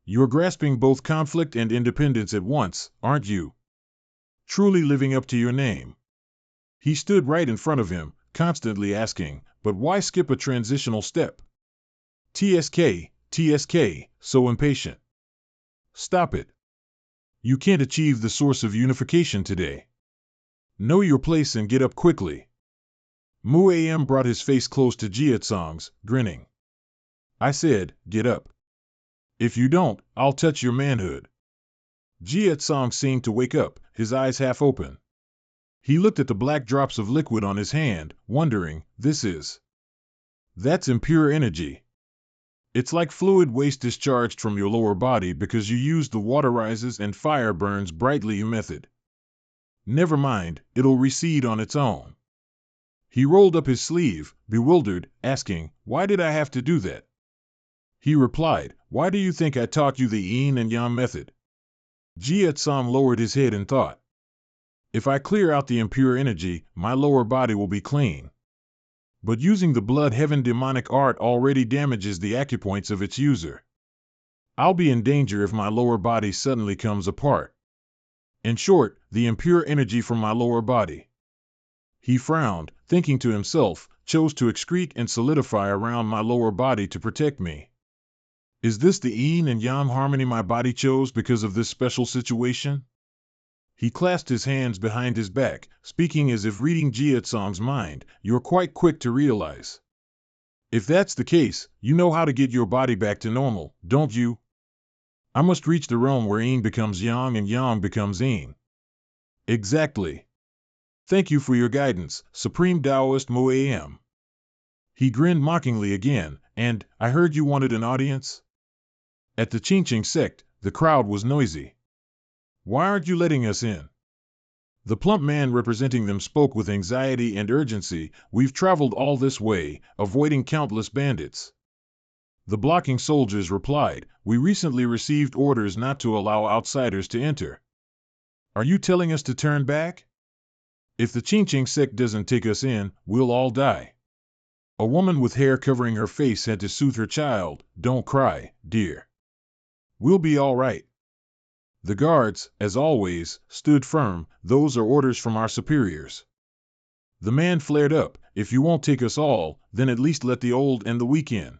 You're grasping both conflict and independence at once, aren't you? Truly living up to your name. He stood right in front of him, constantly asking, but why skip a transitional step? TSK, so impatient. Stop it. You can't achieve the source of unification today. Know your place and get up quickly. Mu-Am brought his face close to Jia-tsang's, grinning. I said, get up. If you don't, I'll touch your manhood. Jia-tsang seemed to wake up, his eyes half open. He looked at the black drops of liquid on his hand, wondering, that's impure energy. It's like fluid waste discharged from your lower body because you used the water rises and fire burns brightly method. Never mind, it'll recede on its own. He rolled up his sleeve, bewildered, asking, "Why did I have to do that?" He replied, "Why do you think I taught you the yin and yang method?" Jietsam lowered his head and thought, "If I clear out the impure energy, my lower body will be clean. But using the blood heaven demonic art already damages the acupoints of its user. I'll be in danger if my lower body suddenly comes apart. In short, the impure energy from my lower body." He frowned, thinking to himself, "chose to excrete and solidify around my lower body to protect me. Is this the yin and yang harmony my body chose because of this special situation?" He clasped his hands behind his back, speaking as if reading Jietsong's mind. "You're quite quick to realize. If that's the case, you know how to get your body back to normal, don't you? I must reach the realm where yin becomes yang and yang becomes yin." "Exactly. Thank you for your guidance, Supreme Taoist Moam." He grinned mockingly again, "And, I heard you wanted an audience?" At the Qingqing sect, the crowd was noisy. "Why aren't you letting us in?" The plump man representing them spoke with anxiety and urgency. "We've traveled all this way, avoiding countless bandits." The blocking soldiers replied, "We recently received orders not to allow outsiders to enter. Are you telling us to turn back? If the Qingqing sect doesn't take us in, we'll all die." A woman with hair covering her face had to soothe her child, "Don't cry, dear. We'll be all right." The guards, as always, stood firm. "Those are orders from our superiors." The man flared up, "If you won't take us all, then at least let the old and the weak in."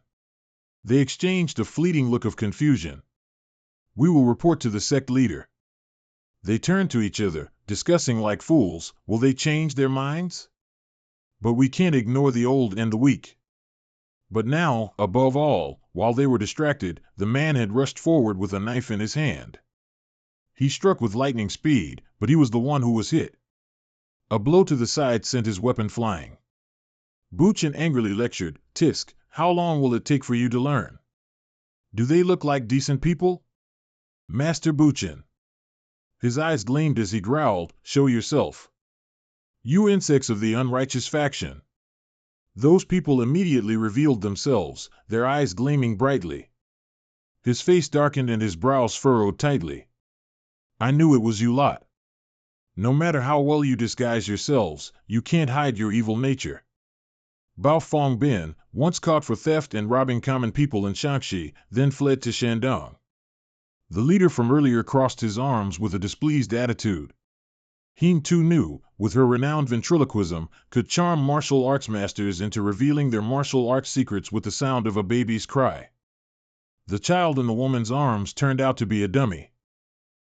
They exchanged a fleeting look of confusion. "We will report to the sect leader." They turned to each other, discussing like fools, will they change their minds? But we can't ignore the old and the weak. But now, above all, while they were distracted, the man had rushed forward with a knife in his hand. He struck with lightning speed, but he was the one who was hit. A blow to the side sent his weapon flying. Buchan angrily lectured, "Tisk, how long will it take for you to learn? Do they look like decent people?" "Master Buchan." His eyes gleamed as he growled, "Show yourself. You insects of the unrighteous faction." Those people immediately revealed themselves, their eyes gleaming brightly. His face darkened and his brows furrowed tightly. "I knew it was you lot. No matter how well you disguise yourselves, you can't hide your evil nature." Bao Fong Bin, once caught for theft and robbing common people in Shaanxi, then fled to Shandong. The leader from earlier crossed his arms with a displeased attitude. Heen Tu Nu, with her renowned ventriloquism, could charm martial arts masters into revealing their martial arts secrets with the sound of a baby's cry. The child in the woman's arms turned out to be a dummy.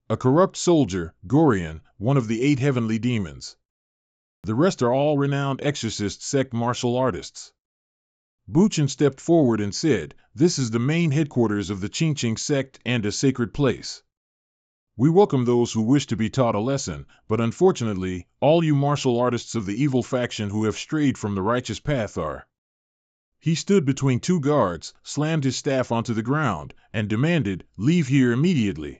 A corrupt soldier, Gorian, one of the 8 heavenly demons. The rest are all renowned exorcist sect martial artists. Buchan stepped forward and said, "This is the main headquarters of the Qingqing sect and a sacred place. We welcome those who wish to be taught a lesson, but unfortunately, all you martial artists of the evil faction who have strayed from the righteous path are." He stood between 2 guards, slammed his staff onto the ground, and demanded, "Leave here immediately."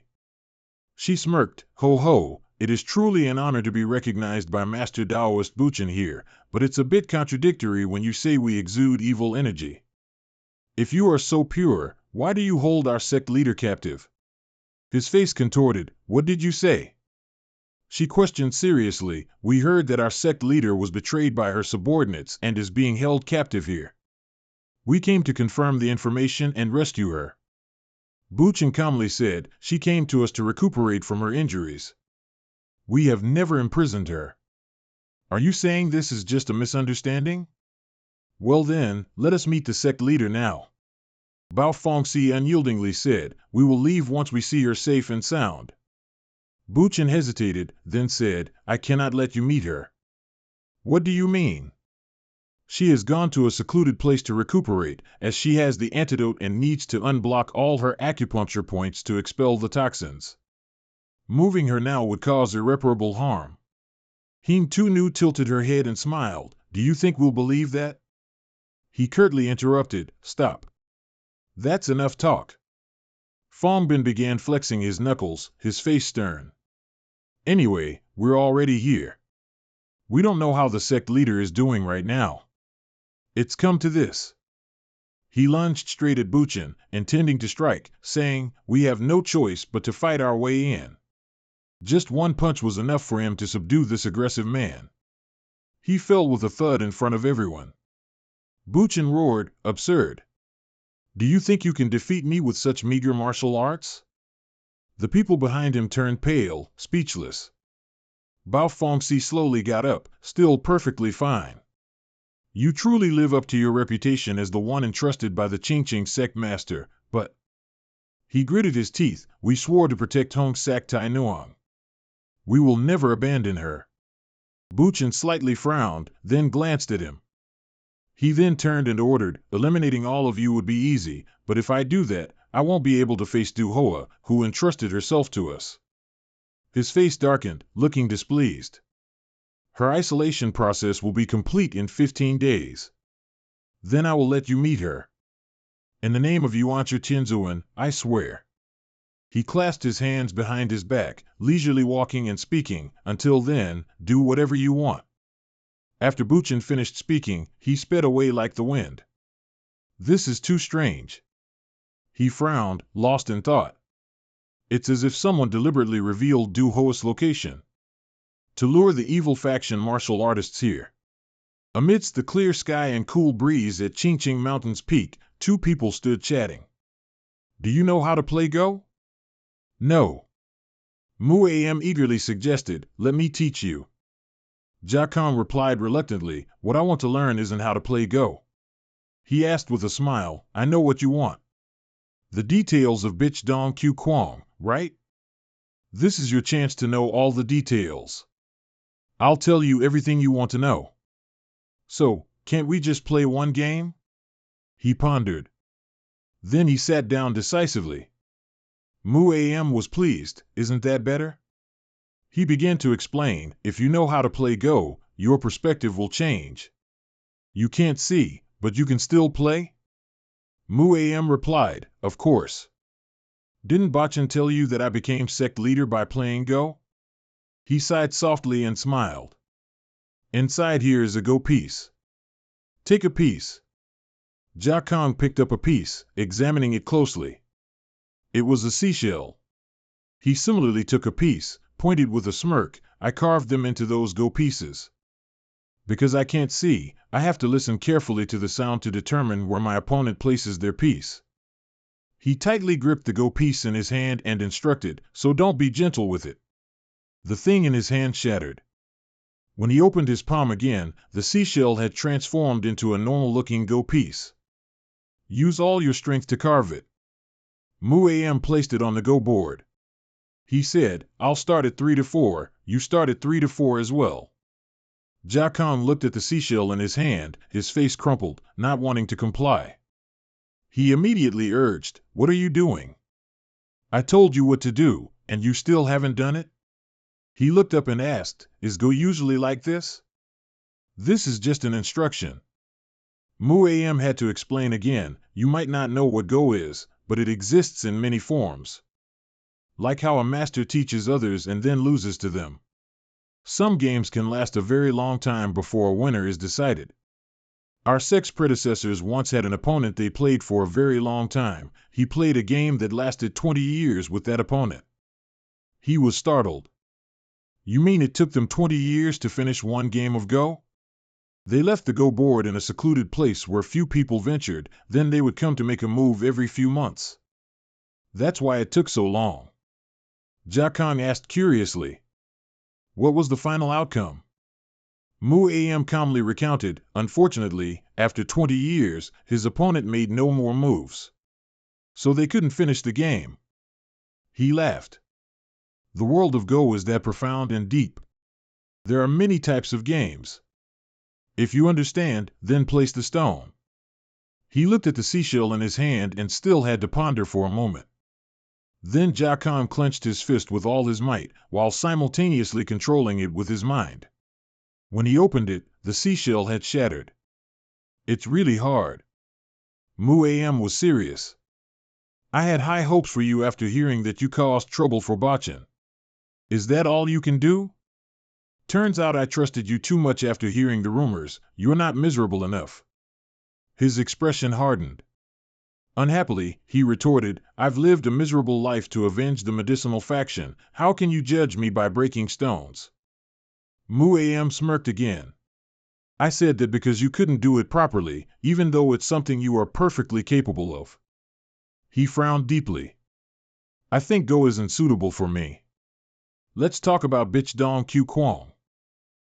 She smirked, "Ho ho, it is truly an honor to be recognized by Master Taoist Buchan here, but it's a bit contradictory when you say we exude evil energy. If you are so pure, why do you hold our sect leader captive?" His face contorted, "What did you say?" She questioned seriously, "We heard that our sect leader was betrayed by her subordinates and is being held captive here. We came to confirm the information and rescue her." Buchan calmly said, "She came to us to recuperate from her injuries. We have never imprisoned her. Are you saying this is just a misunderstanding? Well then, let us meet the sect leader now." Bao Fongxi unyieldingly said, "We will leave once we see her safe and sound." Buchan hesitated, then said, "I cannot let you meet her." "What do you mean?" "She has gone to a secluded place to recuperate, as she has the antidote and needs to unblock all her acupuncture points to expel the toxins. Moving her now would cause irreparable harm." Heen Tu Nu tilted her head and smiled, "Do you think we'll believe that?" He curtly interrupted, "Stop. That's enough talk. Fongbin began flexing his knuckles, his face stern. Anyway, we're already here. We don't know how the sect leader is doing right now. It's come to this. He lunged straight at Buchin, intending to strike, saying, "We have no choice but to fight our way in." Just one punch was enough for him to subdue this aggressive man. He fell with a thud in front of everyone. Buchin roared, "Absurd! Do you think you can defeat me with such meager martial arts?" The people behind him turned pale, speechless. Bao Fengxi slowly got up, still perfectly fine. "You truly live up to your reputation as the one entrusted by the Qingqing sect master, but—" He gritted his teeth. "We swore to protect Hong Sak Tai Nuang. We will never abandon her." Buchin slightly frowned, then glanced at him. He then turned and ordered, "Eliminating all of you would be easy, but if I do that, I won't be able to face Du Hoa, who entrusted herself to us." His face darkened, looking displeased. "Her isolation process will be complete in 15 days. Then I will let you meet her. In the name of Yuanchi Tianzuan, I swear." He clasped his hands behind his back, leisurely walking and speaking. "Until then, do whatever you want." After Buchin finished speaking, he sped away like the wind. "This is too strange." He frowned, lost in thought. It's as if someone deliberately revealed Du Hoa's location to lure the evil faction martial artists here. Amidst the clear sky and cool breeze at Qingqing Mountain's peak, two people stood chatting. "Do you know how to play Go?" "No." Mu Am eagerly suggested, "Let me teach you." Jia Kong replied reluctantly, "What I want to learn isn't how to play Go." He asked with a smile, "I know what you want. The details of Bich Dong Q Quang, right? This is your chance to know all the details. I'll tell you everything you want to know. So, can't we just play one game?" He pondered. Then he sat down decisively. Mu Am was pleased. "Isn't that better?" He began to explain, "If you know how to play Go, your perspective will change. You can't see, but you can still play?" Mu Am replied, "Of course. Didn't Bachin tell you that I became sect leader by playing Go?" He sighed softly and smiled. "Inside here is a Go piece. Take a piece." Jia Kong picked up a piece, examining it closely. It was a seashell. He similarly took a piece, pointed with a smirk. "I carved them into those Go pieces. Because I can't see, I have to listen carefully to the sound to determine where my opponent places their piece." He tightly gripped the Go piece in his hand and instructed, "So don't be gentle with it." The thing in his hand shattered. When he opened his palm again, the seashell had transformed into a normal-looking Go piece. "Use all your strength to carve it." Mu Am placed it on the Go board. He said, "I'll start at 3 to 4, you start at 3 to 4 as well." Jia Kong looked at the seashell in his hand, his face crumpled, not wanting to comply. He immediately urged, "What are you doing? I told you what to do, and you still haven't done it?" He looked up and asked, "Is Go usually like this?" "This is just an instruction." Mu Am had to explain again, "You might not know what Go is, but it exists in many forms. Like how a master teaches others and then loses to them. Some games can last a very long time before a winner is decided. Our sect's predecessors once had an opponent they played for a very long time. He played a game that lasted 20 years with that opponent." He was startled. "You mean it took them 20 years to finish one game of Go?" "They left the Go board in a secluded place where few people ventured, then they would come to make a move every few months. That's why it took so long." Jia Kong asked curiously, "What was the final outcome?" Mu Am calmly recounted, "Unfortunately, after 20 years, his opponent made no more moves. So they couldn't finish the game." He laughed. "The world of Go is that profound and deep. There are many types of games. If you understand, then place the stone." He looked at the seashell in his hand and still had to ponder for a moment. Then Jia Kong clenched his fist with all his might, while simultaneously controlling it with his mind. When he opened it, the seashell had shattered. "It's really hard." Mu Am was serious. I had high hopes for you after hearing that you caused trouble for Bachin. Is that all you can do? Turns out I trusted you too much after hearing the rumors. You're not miserable enough. His expression hardened. Unhappily, he retorted, I've lived a miserable life to avenge the medicinal faction. How can you judge me by breaking stones? Muam smirked again. I said that because you couldn't do it properly, even though it's something you are perfectly capable of. He frowned deeply. I think Go isn't suitable for me. Let's talk about Bitch Dong Q Kwong.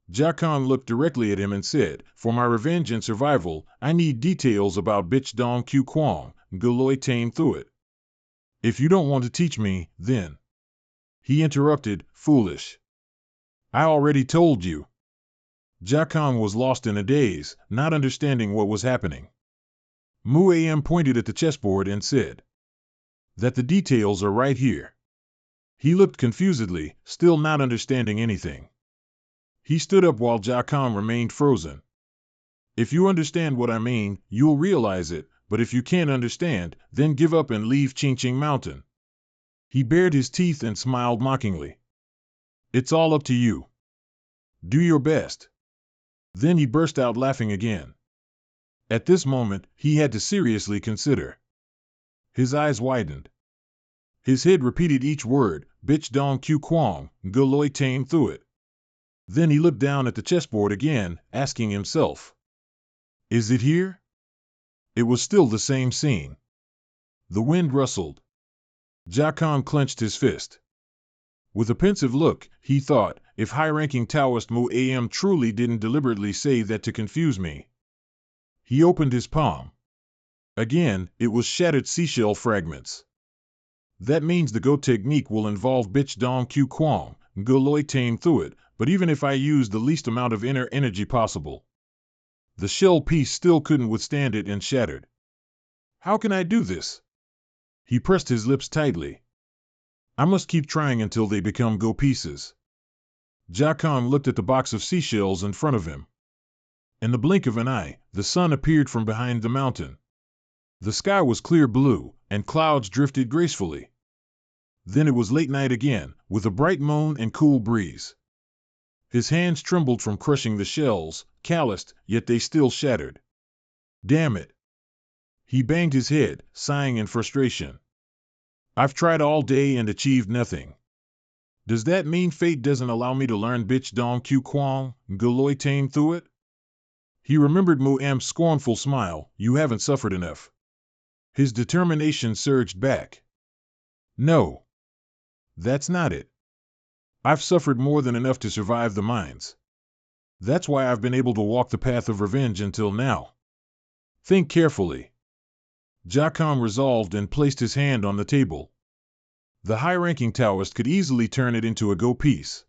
Jia Khan looked directly at him and said, for my revenge and survival, I need details about Bitch Dong Q Kwong, Galoi Tame through it. If you don't want to teach me, then. He interrupted, foolish. I already told you. Jia Khan was lost in a daze, not understanding what was happening. Muam pointed at the chessboard and said, that the details are right here. He looked confusedly, still not understanding anything. He stood up while Jia Khan remained frozen. If you understand what I mean, you'll realize it, but if you can't understand, then give up and leave Qingqing Mountain. He bared his teeth and smiled mockingly. It's all up to you. Do your best. Then he burst out laughing again. At this moment, he had to seriously consider. His eyes widened. His head repeated each word, Bitch Dong Q Kwong, Galoi Tame through it. Then he looked down at the chessboard again, asking himself, is it here? It was still the same scene. The wind rustled. Jia Khan clenched his fist. With a pensive look, he thought, if high-ranking Taoist Muam truly didn't deliberately say that to confuse me. He opened his palm. Again, it was shattered seashell fragments. That means the Go technique will involve Bitch Dong Q Kwong, Galoi Tame through it, but even if I use the least amount of inner energy possible, the shell piece still couldn't withstand it and shattered. How can I do this? He pressed his lips tightly. I must keep trying until they become Go pieces. Jia Khan looked at the box of seashells in front of him. In the blink of an eye, the sun appeared from behind the mountain. The sky was clear blue, and clouds drifted gracefully. Then it was late night again, with a bright moon and cool breeze. His hands trembled from crushing the shells, calloused, yet they still shattered. Damn it! He banged his head, sighing in frustration. I've tried all day and achieved nothing. Does that mean fate doesn't allow me to learn Bitch Dong Q Kwong, Galoi Tame through it? He remembered Muam's scornful smile, you haven't suffered enough. His determination surged back. No. That's not it. I've suffered more than enough to survive the mines. That's why I've been able to walk the path of revenge until now. Think carefully. Jia Khan resolved and placed his hand on the table. The high-ranking Taoist could easily turn it into a Go piece.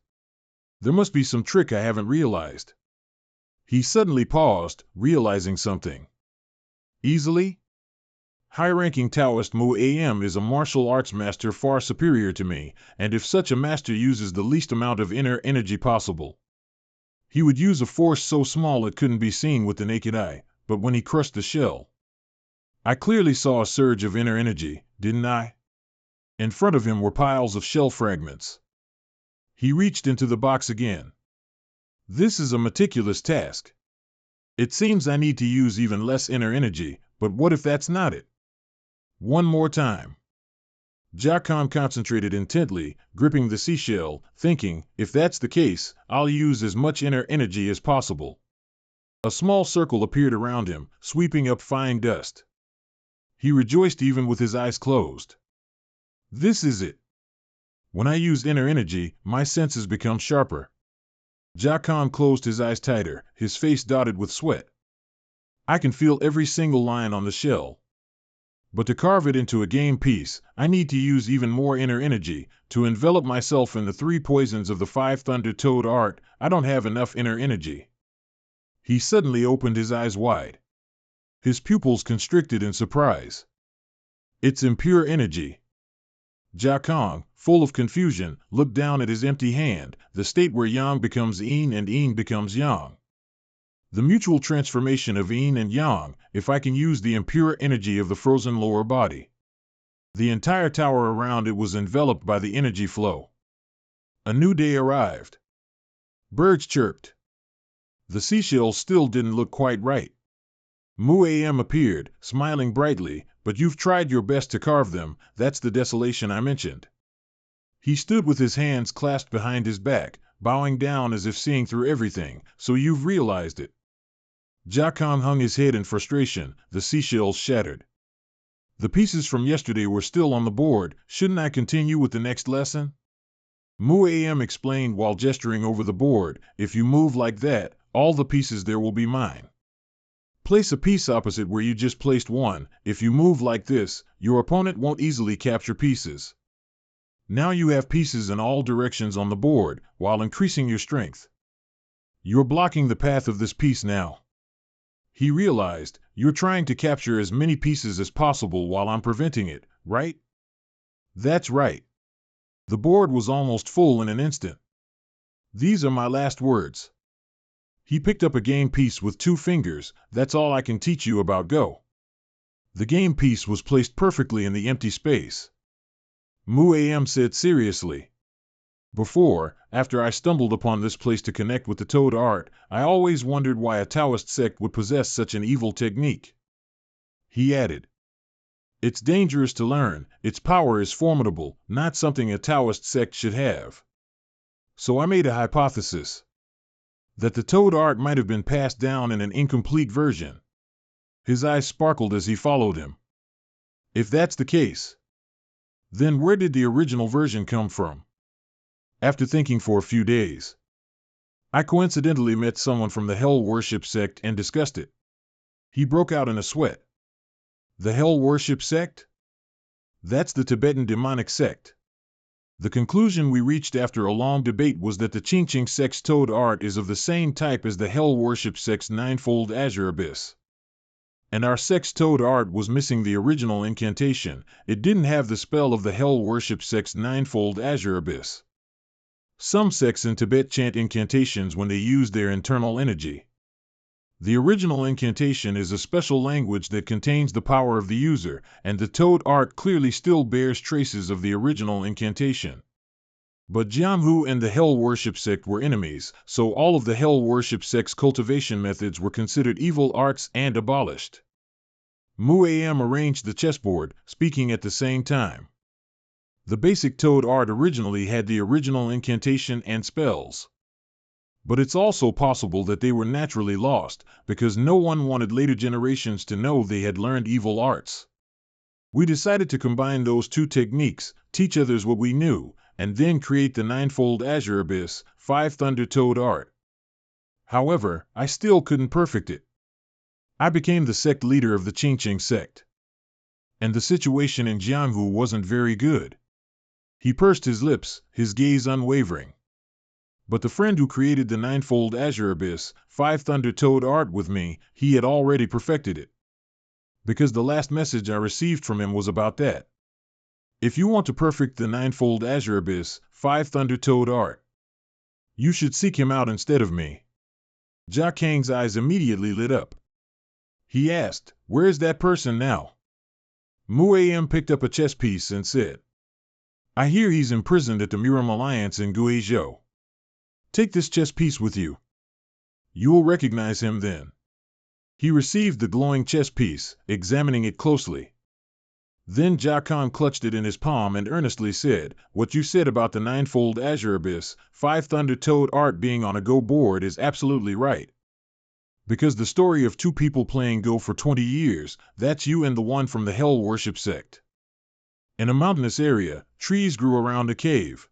There must be some trick I haven't realized. He suddenly paused, realizing something. Easily? High-ranking Taoist Muam is a martial arts master far superior to me, and if such a master uses the least amount of inner energy possible, he would use a force so small it couldn't be seen with the naked eye, but when he crushed the shell, I clearly saw a surge of inner energy, didn't I? In front of him were piles of shell fragments. He reached into the box again. This is a meticulous task. It seems I need to use even less inner energy, but what if that's not it? One more time. Jia Khan concentrated intently, gripping the seashell, thinking, if that's the case, I'll use as much inner energy as possible. A small circle appeared around him, sweeping up fine dust. He rejoiced even with his eyes closed. This is it. When I use inner energy, my senses become sharper. Jia Khan closed his eyes tighter, his face dotted with sweat. I can feel every single line on the shell. But to carve it into a game piece, I need to use even more inner energy. To envelop myself in the 3 poisons of the 5 Thunder Toad art, I don't have enough inner energy. He suddenly opened his eyes wide. His pupils constricted in surprise. It's impure energy. Jia Khan, full of confusion, looked down at his empty hand, the state where yang becomes yin and yin becomes yang. The mutual transformation of yin and yang, if I can use the impure energy of the frozen lower body. The entire tower around it was enveloped by the energy flow. A new day arrived. Birds chirped. The seashells still didn't look quite right. Muam appeared, smiling brightly, but you've tried your best to carve them, that's the desolation I mentioned. He stood with his hands clasped behind his back, bowing down as if seeing through everything, so you've realized it. Jakang hung his head in frustration, the seashells shattered. The pieces from yesterday were still on the board, shouldn't I continue with the next lesson? Muam explained while gesturing over the board, if you move like that, all the pieces there will be mine. Place a piece opposite where you just placed one. If you move like this, your opponent won't easily capture pieces. Now you have pieces in all directions on the board, while increasing your strength. You're blocking the path of this piece now. He realized, you're trying to capture as many pieces as possible while I'm preventing it, right? That's right. The board was almost full in an instant. These are my last words. He picked up a game piece with 2 fingers, that's all I can teach you about Go. The game piece was placed perfectly in the empty space. Muam said seriously. Before, after I stumbled upon this place to connect with the Toad art, I always wondered why a Taoist sect would possess such an evil technique. He added, it's dangerous to learn, its power is formidable, not something a Taoist sect should have. So I made a hypothesis. That the Toad art might have been passed down in an incomplete version. His eyes sparkled as he followed him. If that's the case, then where did the original version come from? After thinking for a few days, I coincidentally met someone from the Hell Worship sect and discussed it. He broke out in a sweat. The Hell Worship sect? That's the Tibetan demonic sect. The conclusion we reached after a long debate was that the Qingqing sect's Toad art is of the same type as the Hell Worship sect's Ninefold Azure Abyss. And our sect's Toad art was missing the original incantation, it didn't have the spell of the Hell Worship sect's Ninefold Azure Abyss. Some sects in Tibet chant incantations when they use their internal energy. The original incantation is a special language that contains the power of the user, and the Toad art clearly still bears traces of the original incantation. But Jianghu and the Hell Worship sect were enemies, so all of the Hell Worship sect's cultivation methods were considered evil arts and abolished. Muam arranged the chessboard, speaking at the same time. The basic Toad art originally had the original incantation and spells. But it's also possible that they were naturally lost, because no one wanted later generations to know they had learned evil arts. We decided to combine those 2 techniques, teach others what we knew, and then create the Ninefold Azure Abyss, 5 Thunder Toad art. However, I still couldn't perfect it. I became the sect leader of the Qingqing sect. And the situation in Jianghu wasn't very good. He pursed his lips, his gaze unwavering. But the friend who created the Ninefold Azure Abyss, 5 Thunder Toad art with me, he had already perfected it. Because the last message I received from him was about that. If you want to perfect the Ninefold Azure Abyss, 5 Thunder Toad art, you should seek him out instead of me. Jia Kang's eyes immediately lit up. He asked, where is that person now? Muam picked up a chess piece and said, I hear he's imprisoned at the Muram Alliance in Guizhou. Take this chess piece with you. You will recognize him then. He received the glowing chess piece, examining it closely. Then Jia Kang clutched it in his palm and earnestly said, what you said about the Ninefold Azure Abyss, 5 Thunder Toad art being on a Go board is absolutely right. Because the story of 2 people playing Go for 20 years, that's you and the one from the Hell Worship sect. In a mountainous area, trees grew around a cave.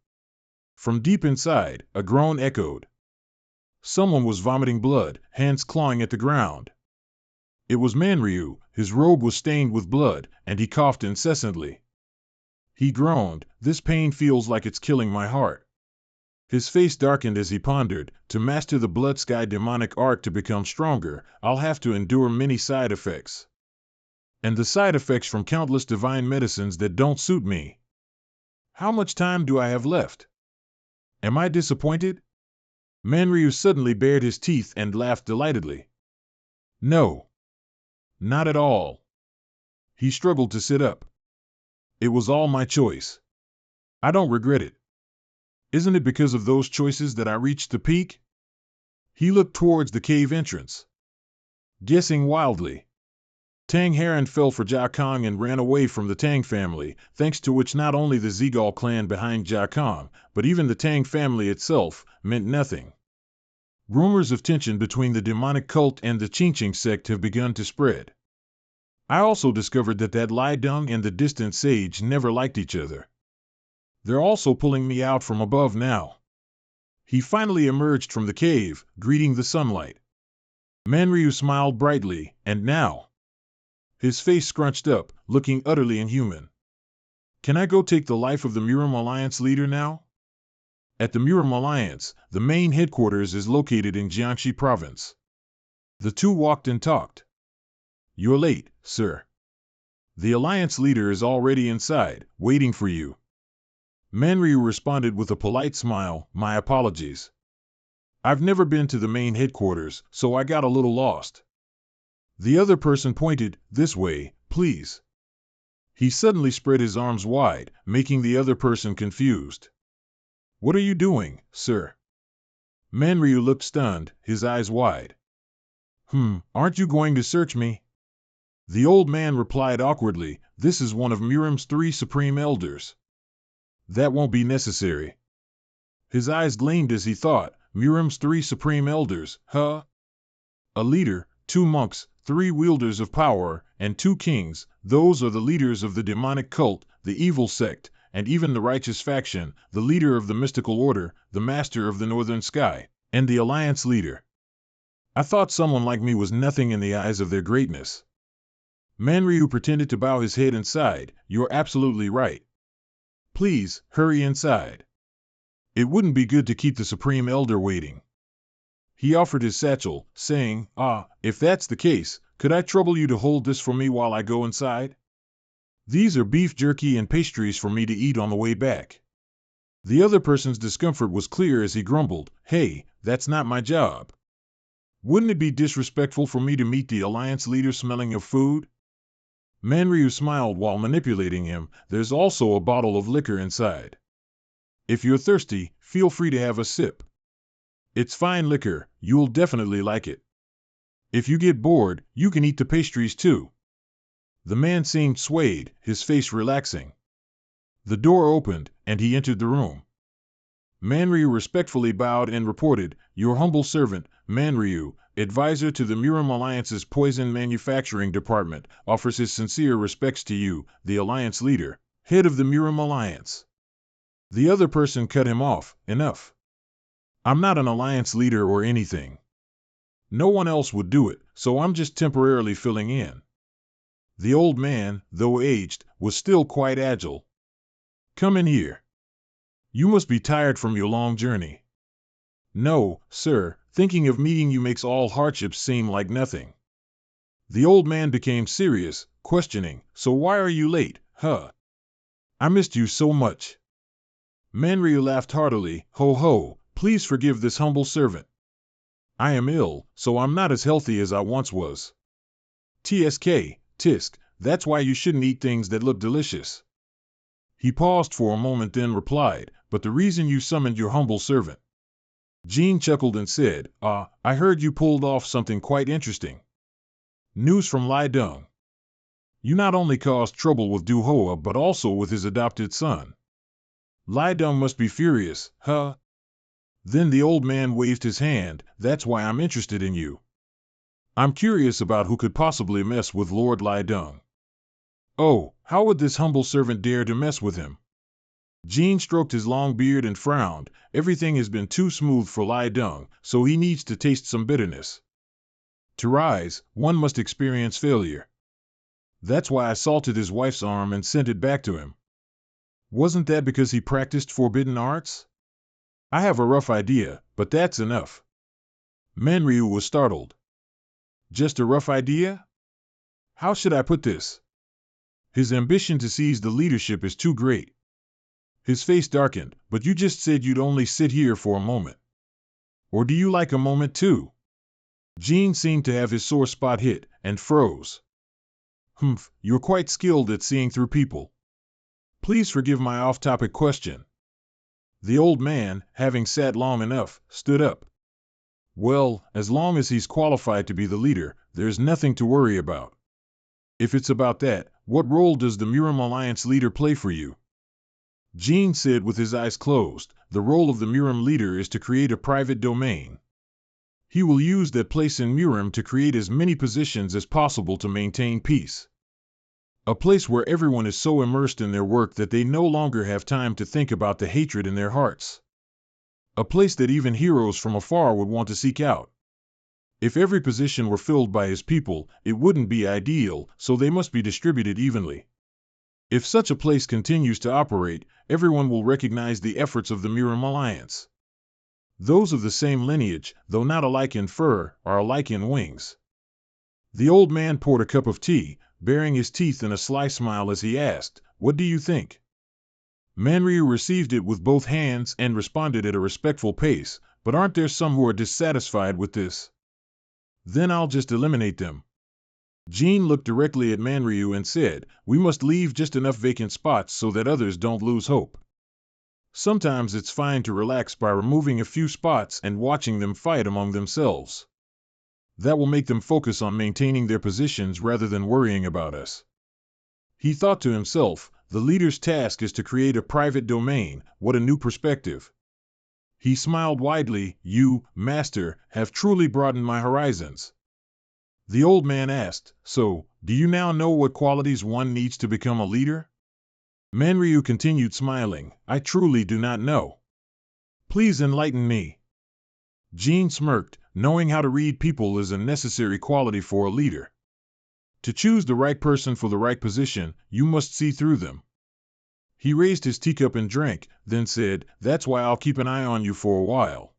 From deep inside, a groan echoed. Someone was vomiting blood, hands clawing at the ground. It was Manryu, his robe was stained with blood, and he coughed incessantly. He groaned, this pain feels like it's killing my heart. His face darkened as he pondered, to master the blood sky demonic art to become stronger, I'll have to endure many side effects. And the side effects from countless divine medicines that don't suit me. How much time do I have left? Am I disappointed? Manryu suddenly bared his teeth and laughed delightedly. No. Not at all. He struggled to sit up. It was all my choice. I don't regret it. Isn't it because of those choices that I reached the peak? He looked towards the cave entrance, guessing wildly. Tang Heron fell for Jia Kong and ran away from the Tang family, thanks to which not only the Zigal clan behind Jia Kong, but even the Tang family itself, meant nothing. Rumors of tension between the demonic cult and the Qingqing sect have begun to spread. I also discovered that Lai Deng and the distant sage never liked each other. They're also pulling me out from above now. He finally emerged from the cave, greeting the sunlight. Manryu smiled brightly, and now? His face scrunched up, looking utterly inhuman. Can I go take the life of the Murim Alliance leader now? At the Murim Alliance, the main headquarters is located in Jiangxi province. The two walked and talked. You're late, sir. The Alliance leader is already inside, waiting for you. Manryu responded with a polite smile, my apologies. I've never been to the main headquarters, so I got a little lost. The other person pointed, this way, please. He suddenly spread his arms wide, making the other person confused. What are you doing, sir? Manryu looked stunned, his eyes wide. Aren't you going to search me? The old man replied awkwardly, this is one of Murim's 3 supreme elders. That won't be necessary. His eyes gleamed as he thought, Murim's 3 supreme elders, huh? A leader, 2 monks, 3 wielders of power, and 2 kings, those are the leaders of the demonic cult, the evil sect, and even the righteous faction, the leader of the mystical order, the master of the northern sky, and the alliance leader. I thought someone like me was nothing in the eyes of their greatness. Manryu pretended to bow his head and sighed, you're absolutely right. Please, hurry inside. It wouldn't be good to keep the Supreme Elder waiting. He offered his satchel, saying, if that's the case, could I trouble you to hold this for me while I go inside? These are beef jerky and pastries for me to eat on the way back. The other person's discomfort was clear as he grumbled, hey, that's not my job. Wouldn't it be disrespectful for me to meet the Alliance leader smelling of food? Manryu smiled while manipulating him, there's also a bottle of liquor inside. If you're thirsty, feel free to have a sip. It's fine liquor, you'll definitely like it. If you get bored, you can eat the pastries too. The man seemed swayed, his face relaxing. The door opened, and he entered the room. Manryu respectfully bowed and reported, your humble servant, Manryu, advisor to the Murim Alliance's poison manufacturing department, offers his sincere respects to you, the Alliance leader, head of the Murim Alliance. The other person cut him off, enough. I'm not an Alliance leader or anything. No one else would do it, so I'm just temporarily filling in. The old man, though aged, was still quite agile. Come in here. You must be tired from your long journey. No, sir, thinking of meeting you makes all hardships seem like nothing. The old man became serious, questioning, so why are you late, huh? I missed you so much. Manryu laughed heartily, ho ho, please forgive this humble servant. I am ill, so I'm not as healthy as I once was. TSK, tisk, that's why you shouldn't eat things that look delicious. He paused for a moment then replied, but the reason you summoned your humble servant. Jean chuckled and said, I heard you pulled off something quite interesting. News from Lai Deng. You not only caused trouble with Du Hoa but also with his adopted son. Lai Deng must be furious, huh? Then the old man waved his hand, that's why I'm interested in you. I'm curious about who could possibly mess with Lord Lai Deng. Oh, how would this humble servant dare to mess with him? Jean stroked his long beard and frowned, everything has been too smooth for Lai Deng, so he needs to taste some bitterness. To rise, one must experience failure. That's why I salted his wife's arm and sent it back to him. Wasn't that because he practiced forbidden arts? I have a rough idea, but that's enough. Manryu was startled. Just a rough idea? How should I put this? His ambition to seize the leadership is too great. His face darkened, but you just said you'd only sit here for a moment. Or do you like a moment too? Jean seemed to have his sore spot hit, and froze. You're quite skilled at seeing through people. Please forgive my off-topic question. The old man, having sat long enough, stood up. Well, as long as he's qualified to be the leader, there's nothing to worry about. If it's about that, what role does the Murim Alliance leader play for you? Gene said with his eyes closed, the role of the Murim leader is to create a private domain. He will use that place in Murim to create as many positions as possible to maintain peace. A place where everyone is so immersed in their work that they no longer have time to think about the hatred in their hearts. A place that even heroes from afar would want to seek out. If every position were filled by his people, it wouldn't be ideal, so they must be distributed evenly. If such a place continues to operate, everyone will recognize the efforts of the Murim Alliance. Those of the same lineage, though not alike in fur, are alike in wings. The old man poured a cup of tea, baring his teeth in a sly smile as he asked, "What do you think?" Manryu received it with both hands and responded at a respectful pace, "But aren't there some who are dissatisfied with this? Then I'll just eliminate them." Gene looked directly at Manryu and said, "We must leave just enough vacant spots so that others don't lose hope. Sometimes it's fine to relax by removing a few spots and watching them fight among themselves. That will make them focus on maintaining their positions rather than worrying about us." He thought to himself, the leader's task is to create a private domain. What a new perspective. He smiled widely. "You, Master, have truly broadened my horizons." The old man asked, "So, do you now know what qualities one needs to become a leader?" Manryu continued smiling, "I truly do not know. Please enlighten me." Gene smirked. Knowing how to read people is a necessary quality for a leader. To choose the right person for the right position, you must see through them. He raised his teacup and drank, then said, "That's why I'll keep an eye on you for a while.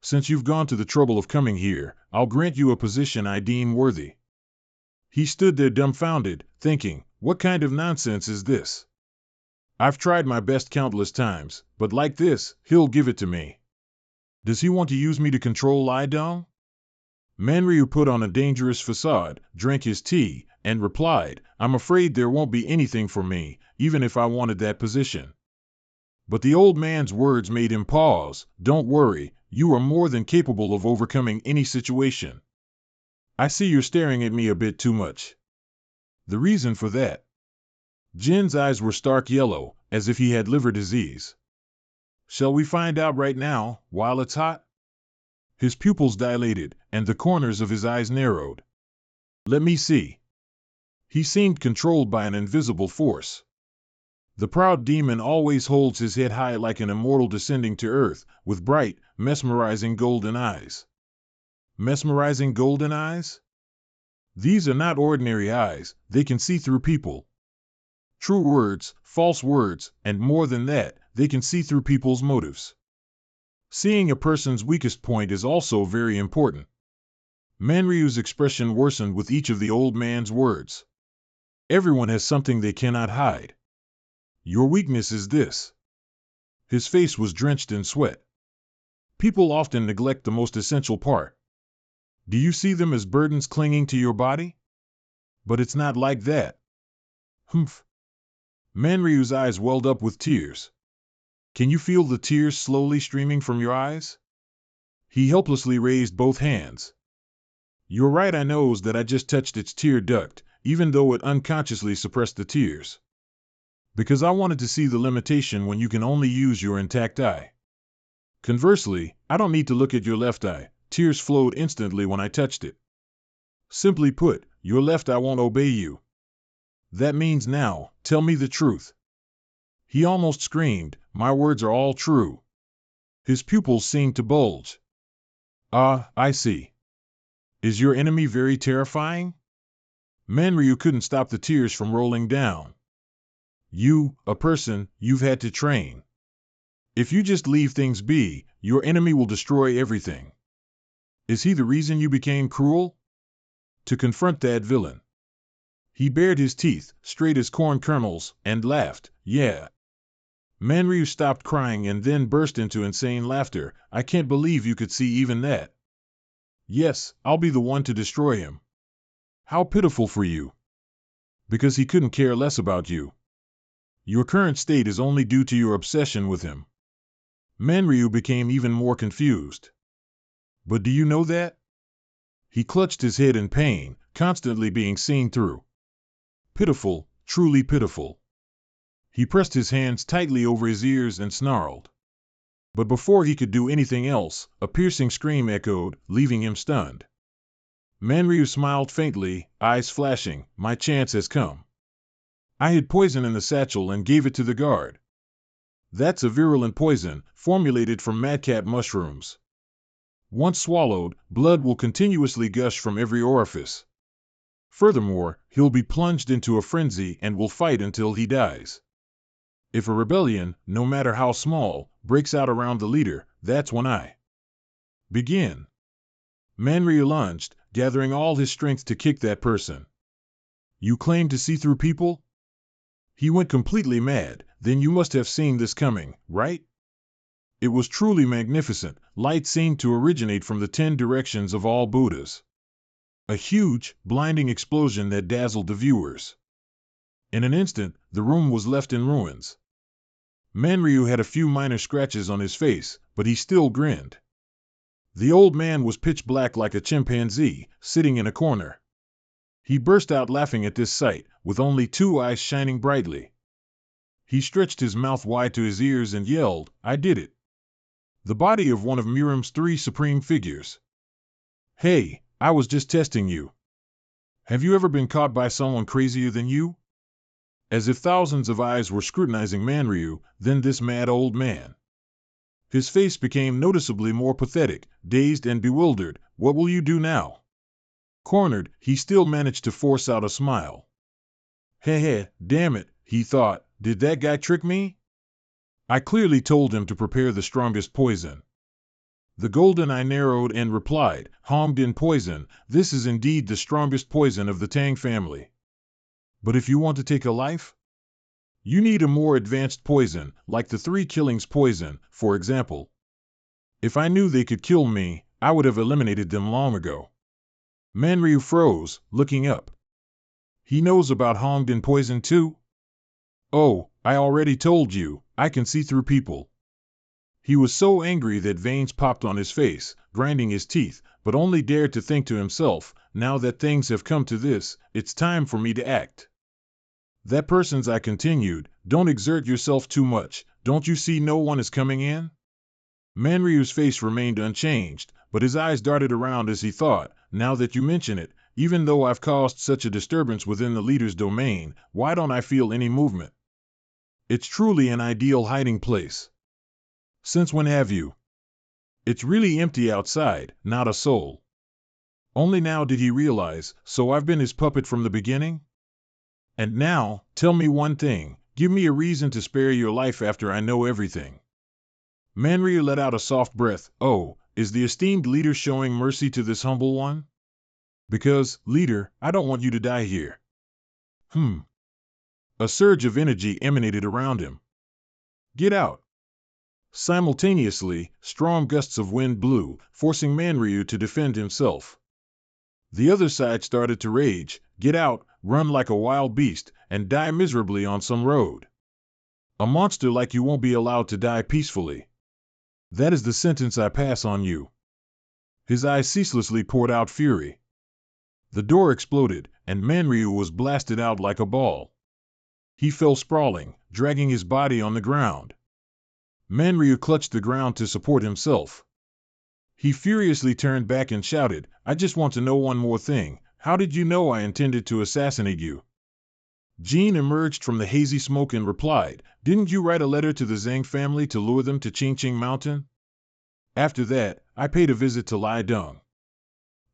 Since you've gone to the trouble of coming here, I'll grant you a position I deem worthy." He stood there dumbfounded, thinking, what kind of nonsense is this? I've tried my best countless times, but like this, he'll give it to me. Does he want to use me to control Lai Dong? Manryu put on a dangerous facade, drank his tea, and replied, "I'm afraid there won't be anything for me, even if I wanted that position." But the old man's words made him pause. "Don't worry, you are more than capable of overcoming any situation. I see you're staring at me a bit too much. The reason for that?" Jin's eyes were stark yellow, as if he had liver disease. "Shall we find out right now, while it's hot?" His pupils dilated, and the corners of his eyes narrowed. "Let me see." He seemed controlled by an invisible force. The proud demon always holds his head high like an immortal descending to earth, with bright, mesmerizing golden eyes. Mesmerizing golden eyes? These are not ordinary eyes, they can see through people. True words, false words, and more than that, they can see through people's motives. Seeing a person's weakest point is also very important. Manryu's expression worsened with each of the old man's words. Everyone has something they cannot hide. Your weakness is this. His face was drenched in sweat. People often neglect the most essential part. Do you see them as burdens clinging to your body? But it's not like that. Humph. Manryu's eyes welled up with tears. Can you feel the tears slowly streaming from your eyes? He helplessly raised both hands. You're right, I knows that I just touched its tear duct, even though it unconsciously suppressed the tears. Because I wanted to see the limitation when you can only use your intact eye. Conversely, I don't need to look at your left eye, tears flowed instantly when I touched it. Simply put, your left eye won't obey you. That means now, tell me the truth. He almost screamed, my words are all true. His pupils seemed to bulge. Ah, I see. Is your enemy very terrifying? Manryu couldn't stop the tears from rolling down. You, a person, you've had to train. If you just leave things be, your enemy will destroy everything. Is he the reason you became cruel? To confront that villain. He bared his teeth, straight as corn kernels, and laughed, yeah. Manryu stopped crying and then burst into insane laughter. I can't believe you could see even that. Yes, I'll be the one to destroy him. How pitiful for you. Because he couldn't care less about you. Your current state is only due to your obsession with him. Manryu became even more confused. But do you know that? He clutched his head in pain, constantly being seen through. Pitiful, truly pitiful. He pressed his hands tightly over his ears and snarled. But before he could do anything else, a piercing scream echoed, leaving him stunned. Manryu smiled faintly, eyes flashing. My chance has come. I hid poison in the satchel and gave it to the guard. That's a virulent poison, formulated from madcap mushrooms. Once swallowed, blood will continuously gush from every orifice. Furthermore, he'll be plunged into a frenzy and will fight until he dies. If a rebellion, no matter how small, breaks out around the leader, that's when I begin. Manryu lunged, gathering all his strength to kick that person. You claim to see through people? He went completely mad. Then you must have seen this coming, right? It was truly magnificent. Light seemed to originate from the 10 directions of all Buddhas. A huge, blinding explosion that dazzled the viewers. In an instant, the room was left in ruins. Manryu had a few minor scratches on his face, but he still grinned. The old man was pitch black like a chimpanzee, sitting in a corner. He burst out laughing at this sight, with only 2 eyes shining brightly. He stretched his mouth wide to his ears and yelled, I did it. The body of one of Miram's 3 supreme figures. Hey, I was just testing you. Have you ever been caught by someone crazier than you? As if thousands of eyes were scrutinizing Manryu, then this mad old man. His face became noticeably more pathetic, dazed and bewildered. What will you do now? Cornered, he still managed to force out a smile. Heh, damn it, he thought, did that guy trick me? I clearly told him to prepare the strongest poison. The golden eye narrowed and replied, Hongdin poison, this is indeed the strongest poison of the Tang family. But if you want to take a life, you need a more advanced poison, like the 3 killings poison, for example. If I knew they could kill me, I would have eliminated them long ago. Manryu froze, looking up. He knows about Hongdin poison too? Oh, I already told you, I can see through people. He was so angry that veins popped on his face, grinding his teeth, but only dared to think to himself, now that things have come to this, it's time for me to act. That person's I continued, don't exert yourself too much, don't you see no one is coming in? Manryu's face remained unchanged, but his eyes darted around as he thought, now that you mention it, even though I've caused such a disturbance within the leader's domain, why don't I feel any movement? It's truly an ideal hiding place. Since when have you? It's really empty outside, not a soul. Only now did he realize, so I've been his puppet from the beginning? And now, tell me one thing, give me a reason to spare your life after I know everything. Manryu let out a soft breath. Oh, is the esteemed leader showing mercy to this humble one? Because, leader, I don't want you to die here. A surge of energy emanated around him. Get out. Simultaneously, strong gusts of wind blew, forcing Manryu to defend himself. The other side started to rage. Get out, run like a wild beast, and die miserably on some road. A monster like you won't be allowed to die peacefully. That is the sentence I pass on you. His eyes ceaselessly poured out fury. The door exploded, and Manryu was blasted out like a ball. He fell sprawling, dragging his body on the ground. Manryu clutched the ground to support himself. He furiously turned back and shouted, I just want to know one more thing. How did you know I intended to assassinate you? Jean emerged from the hazy smoke and replied, didn't you write a letter to the Zhang family to lure them to Qingqing Mountain? After that, I paid a visit to Lai Dong.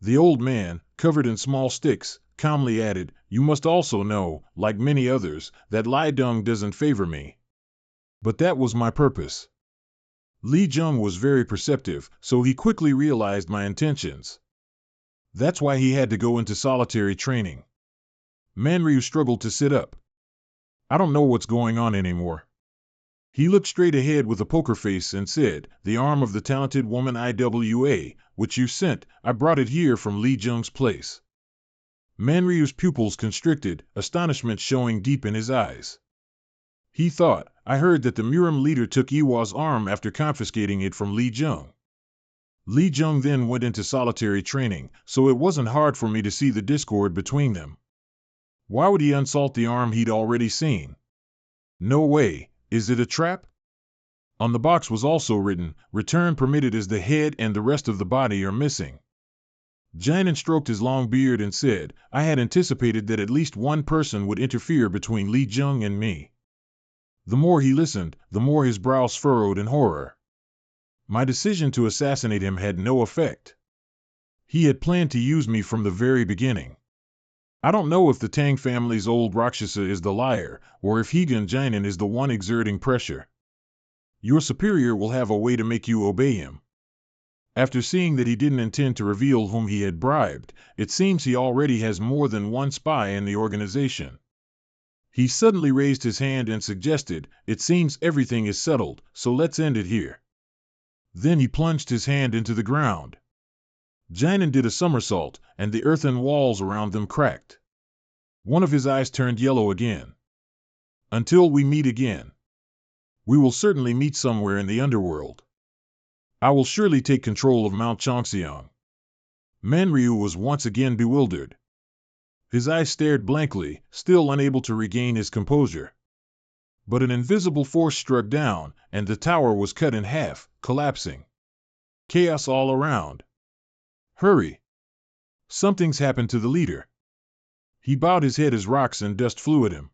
The old man, covered in small sticks, calmly added, you must also know, like many others, that Lai Dong doesn't favor me. But that was my purpose. Li Jung was very perceptive, so he quickly realized my intentions. That's why he had to go into solitary training. Manryu struggled to sit up. I don't know what's going on anymore. He looked straight ahead with a poker face and said, the arm of the talented woman IWA, which you sent, I brought it here from Li Jung's place. Manryu's pupils constricted, astonishment showing deep in his eyes. He thought, I heard that the Murim leader took Iwa's arm after confiscating it from Li Jung. Li Jung then went into solitary training, so it wasn't hard for me to see the discord between them. Why would he unsalt the arm he'd already seen? No way. Is it a trap? On the box was also written, return permitted as the head and the rest of the body are missing. Jinan stroked his long beard and said, I had anticipated that at least one person would interfere between Li Jung and me. The more he listened, the more his brows furrowed in horror. My decision to assassinate him had no effect. He had planned to use me from the very beginning. I don't know if the Tang family's old Rakshasa is the liar, or if Hegan Jinan is the one exerting pressure. Your superior will have a way to make you obey him. After seeing that he didn't intend to reveal whom he had bribed, it seems he already has more than one spy in the organization. He suddenly raised his hand and suggested, it seems everything is settled, so let's end it here. Then he plunged his hand into the ground. Jinan did a somersault, and the earthen walls around them cracked. One of his eyes turned yellow again. Until we meet again. We will certainly meet somewhere in the underworld. I will surely take control of Mount Chongxiang. Manryu was once again bewildered. His eyes stared blankly, still unable to regain his composure. But an invisible force struck down, and the tower was cut in half, collapsing. Chaos all around. Hurry! Something's happened to the leader. He bowed his head as rocks and dust flew at him.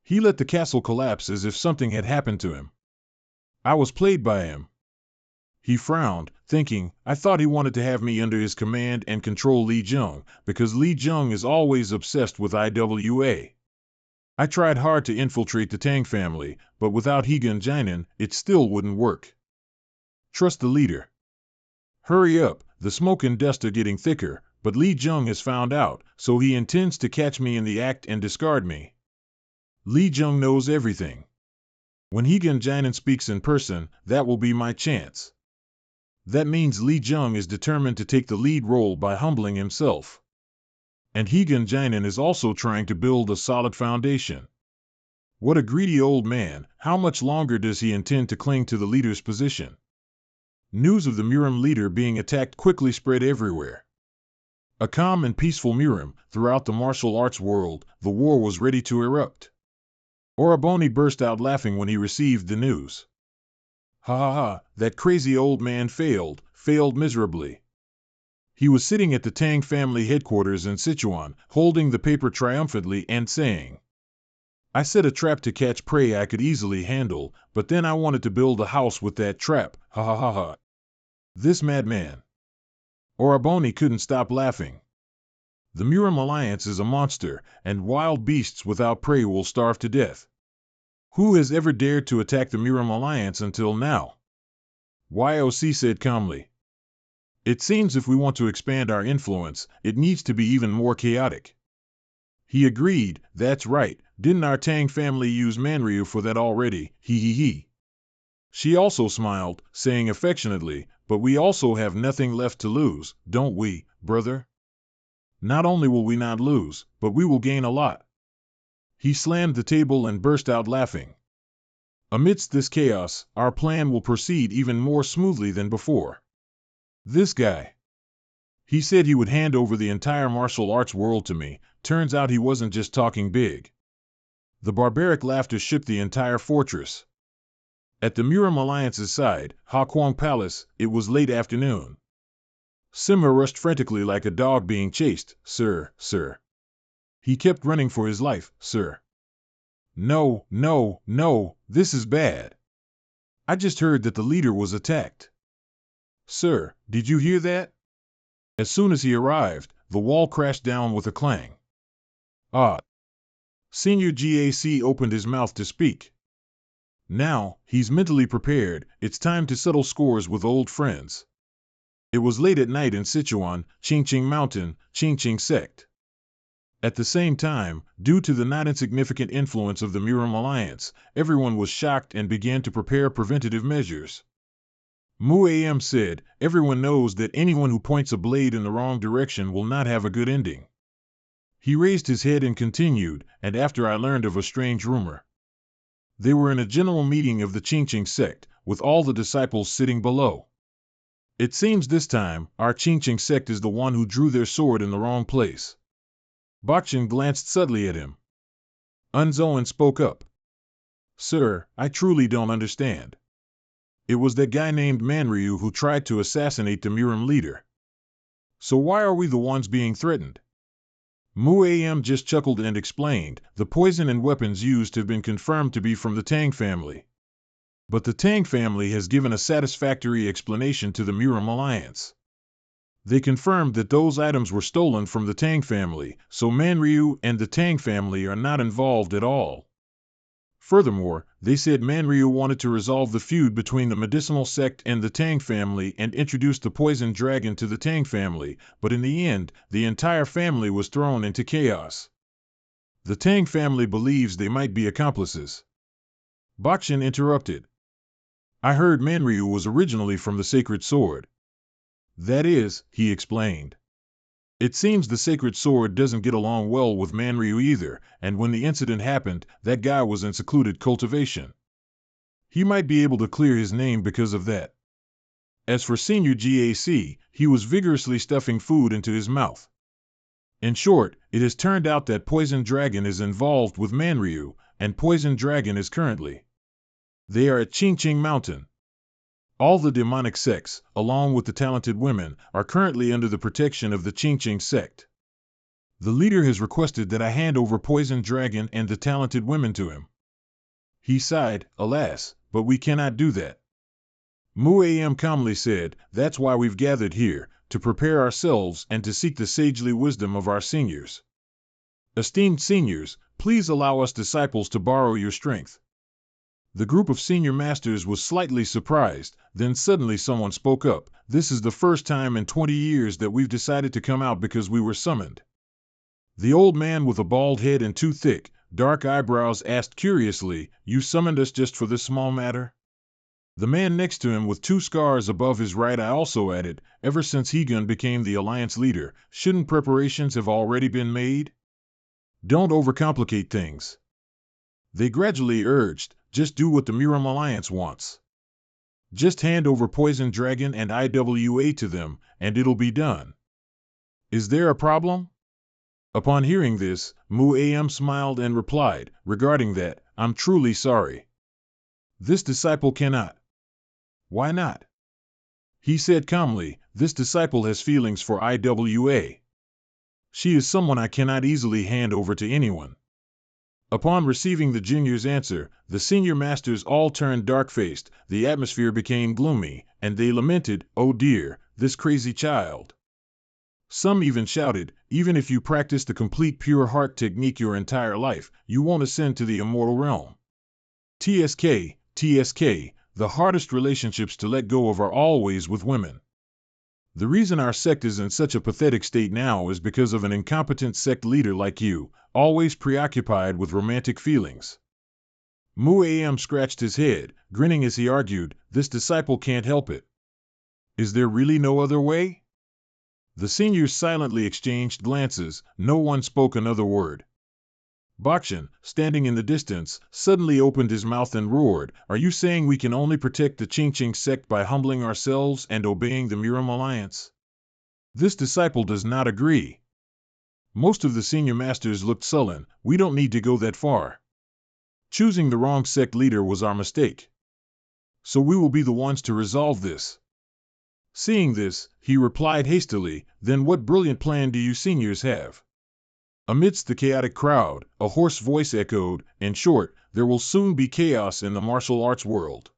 He let the castle collapse as if something had happened to him. I was played by him. He frowned, thinking, I thought he wanted to have me under his command and control Li Jung, because Li Jung is always obsessed with IWA. I tried hard to infiltrate the Tang family, but without Hegan Jinan, it still wouldn't work. Trust the leader. Hurry up, the smoke and dust are getting thicker, but Li Jung has found out, so he intends to catch me in the act and discard me. Li Jung knows everything. When Hegan Jinan speaks in person, that will be my chance. That means Li Jung is determined to take the lead role by humbling himself. And Hegan Jinan is also trying to build a solid foundation. What a greedy old man, how much longer does he intend to cling to the leader's position? News of the Murim leader being attacked quickly spread everywhere. A calm and peaceful Murim, throughout the martial arts world, the war was ready to erupt. Oraboni burst out laughing when he received the news. Ha ha ha, that crazy old man failed miserably. He was sitting at the Tang family headquarters in Sichuan, holding the paper triumphantly and saying, I set a trap to catch prey I could easily handle, but then I wanted to build a house with that trap, ha ha ha ha. This madman. Oraboni couldn't stop laughing. The Murim Alliance is a monster, and wild beasts without prey will starve to death. Who has ever dared to attack the Murim Alliance until now? YOC said calmly. It seems if we want to expand our influence, it needs to be even more chaotic. He agreed, that's right, didn't our Tang family use Manryu for that already, he he he. She also smiled, saying affectionately, but we also have nothing left to lose, don't we, brother? Not only will we not lose, but we will gain a lot. He slammed the table and burst out laughing. Amidst this chaos, our plan will proceed even more smoothly than before. This guy. He said he would hand over the entire martial arts world to me, turns out he wasn't just talking big. The barbaric laughter shook the entire fortress. At the Murim Alliance's side, Hakuang Palace, it was late afternoon. Sima rushed frantically like a dog being chased, sir. He kept running for his life, sir. No, this is bad. I just heard that the leader was attacked. Sir, did you hear that? As soon as he arrived, the wall crashed down with a clang. Ah. Senior GAC opened his mouth to speak. Now, he's mentally prepared, it's time to settle scores with old friends. It was late at night in Sichuan, Qingqing Mountain, Qingqing Sect. At the same time, due to the not insignificant influence of the Murim Alliance, everyone was shocked and began to prepare preventative measures. Mu Am said, everyone knows that anyone who points a blade in the wrong direction will not have a good ending. He raised his head and continued, and after I learned of a strange rumor. They were in a general meeting of the Qingqing sect, with all the disciples sitting below. It seems this time, our Qingqing sect is the one who drew their sword in the wrong place. Bakchin glanced suddenly at him. Unzoan spoke up. Sir, I truly don't understand. It was that guy named Manryu who tried to assassinate the Murim leader. So why are we the ones being threatened? Muam just chuckled and explained, the poison and weapons used have been confirmed to be from the Tang family. But the Tang family has given a satisfactory explanation to the Murim alliance. They confirmed that those items were stolen from the Tang family, so Manryu and the Tang family are not involved at all. Furthermore, they said Manryu wanted to resolve the feud between the medicinal sect and the Tang family and introduce the poison dragon to the Tang family, but in the end, the entire family was thrown into chaos. The Tang family believes they might be accomplices. Bakshin interrupted. I heard Manryu was originally from the Sacred Sword. That is, he explained. It seems the Sacred Sword doesn't get along well with Manryu either, and when the incident happened, that guy was in secluded cultivation. He might be able to clear his name because of that. As for Senior GAC, he was vigorously stuffing food into his mouth. In short, it has turned out that Poison Dragon is involved with Manryu, and Poison Dragon is currently. They are at Qingqing Mountain. All the demonic sects, along with the talented women, are currently under the protection of the Qingqing sect. The leader has requested that I hand over Poison Dragon and the talented women to him. He sighed, alas, but we cannot do that. Muam calmly said, that's why we've gathered here, to prepare ourselves and to seek the sagely wisdom of our seniors. Esteemed seniors, please allow us disciples to borrow your strength. The group of senior masters was slightly surprised, then suddenly someone spoke up. This is the first time in 20 years that we've decided to come out because we were summoned. The old man with a bald head and two thick, dark eyebrows asked curiously, you summoned us just for this small matter? The man next to him with two scars above his right eye also added, ever since Hegun became the alliance leader, shouldn't preparations have already been made? Don't overcomplicate things. They gradually urged, just do what the Murim Alliance wants. Just hand over Poison Dragon and IWA to them, and it'll be done. Is there a problem? Upon hearing this, Muam smiled and replied, regarding that, I'm truly sorry. This disciple cannot. Why not? He said calmly, this disciple has feelings for IWA. She is someone I cannot easily hand over to anyone. Upon receiving the junior's answer, the senior masters all turned dark-faced, the atmosphere became gloomy, and they lamented, oh dear, this crazy child. Some even shouted, even if you practice the complete pure heart technique your entire life, you won't ascend to the immortal realm. TSK, the hardest relationships to let go of are always with women. The reason our sect is in such a pathetic state now is because of an incompetent sect leader like you, always preoccupied with romantic feelings. Muam scratched his head, grinning as he argued, this disciple can't help it. Is there really no other way? The seniors silently exchanged glances, no one spoke another word. Bakshin, standing in the distance, suddenly opened his mouth and roared, are you saying we can only protect the Qingqing sect by humbling ourselves and obeying the Murim Alliance? This disciple does not agree. Most of the senior masters looked sullen, we don't need to go that far. Choosing the wrong sect leader was our mistake. So we will be the ones to resolve this. Seeing this, he replied hastily, then what brilliant plan do you seniors have? Amidst the chaotic crowd, a hoarse voice echoed, in short, there will soon be chaos in the martial arts world.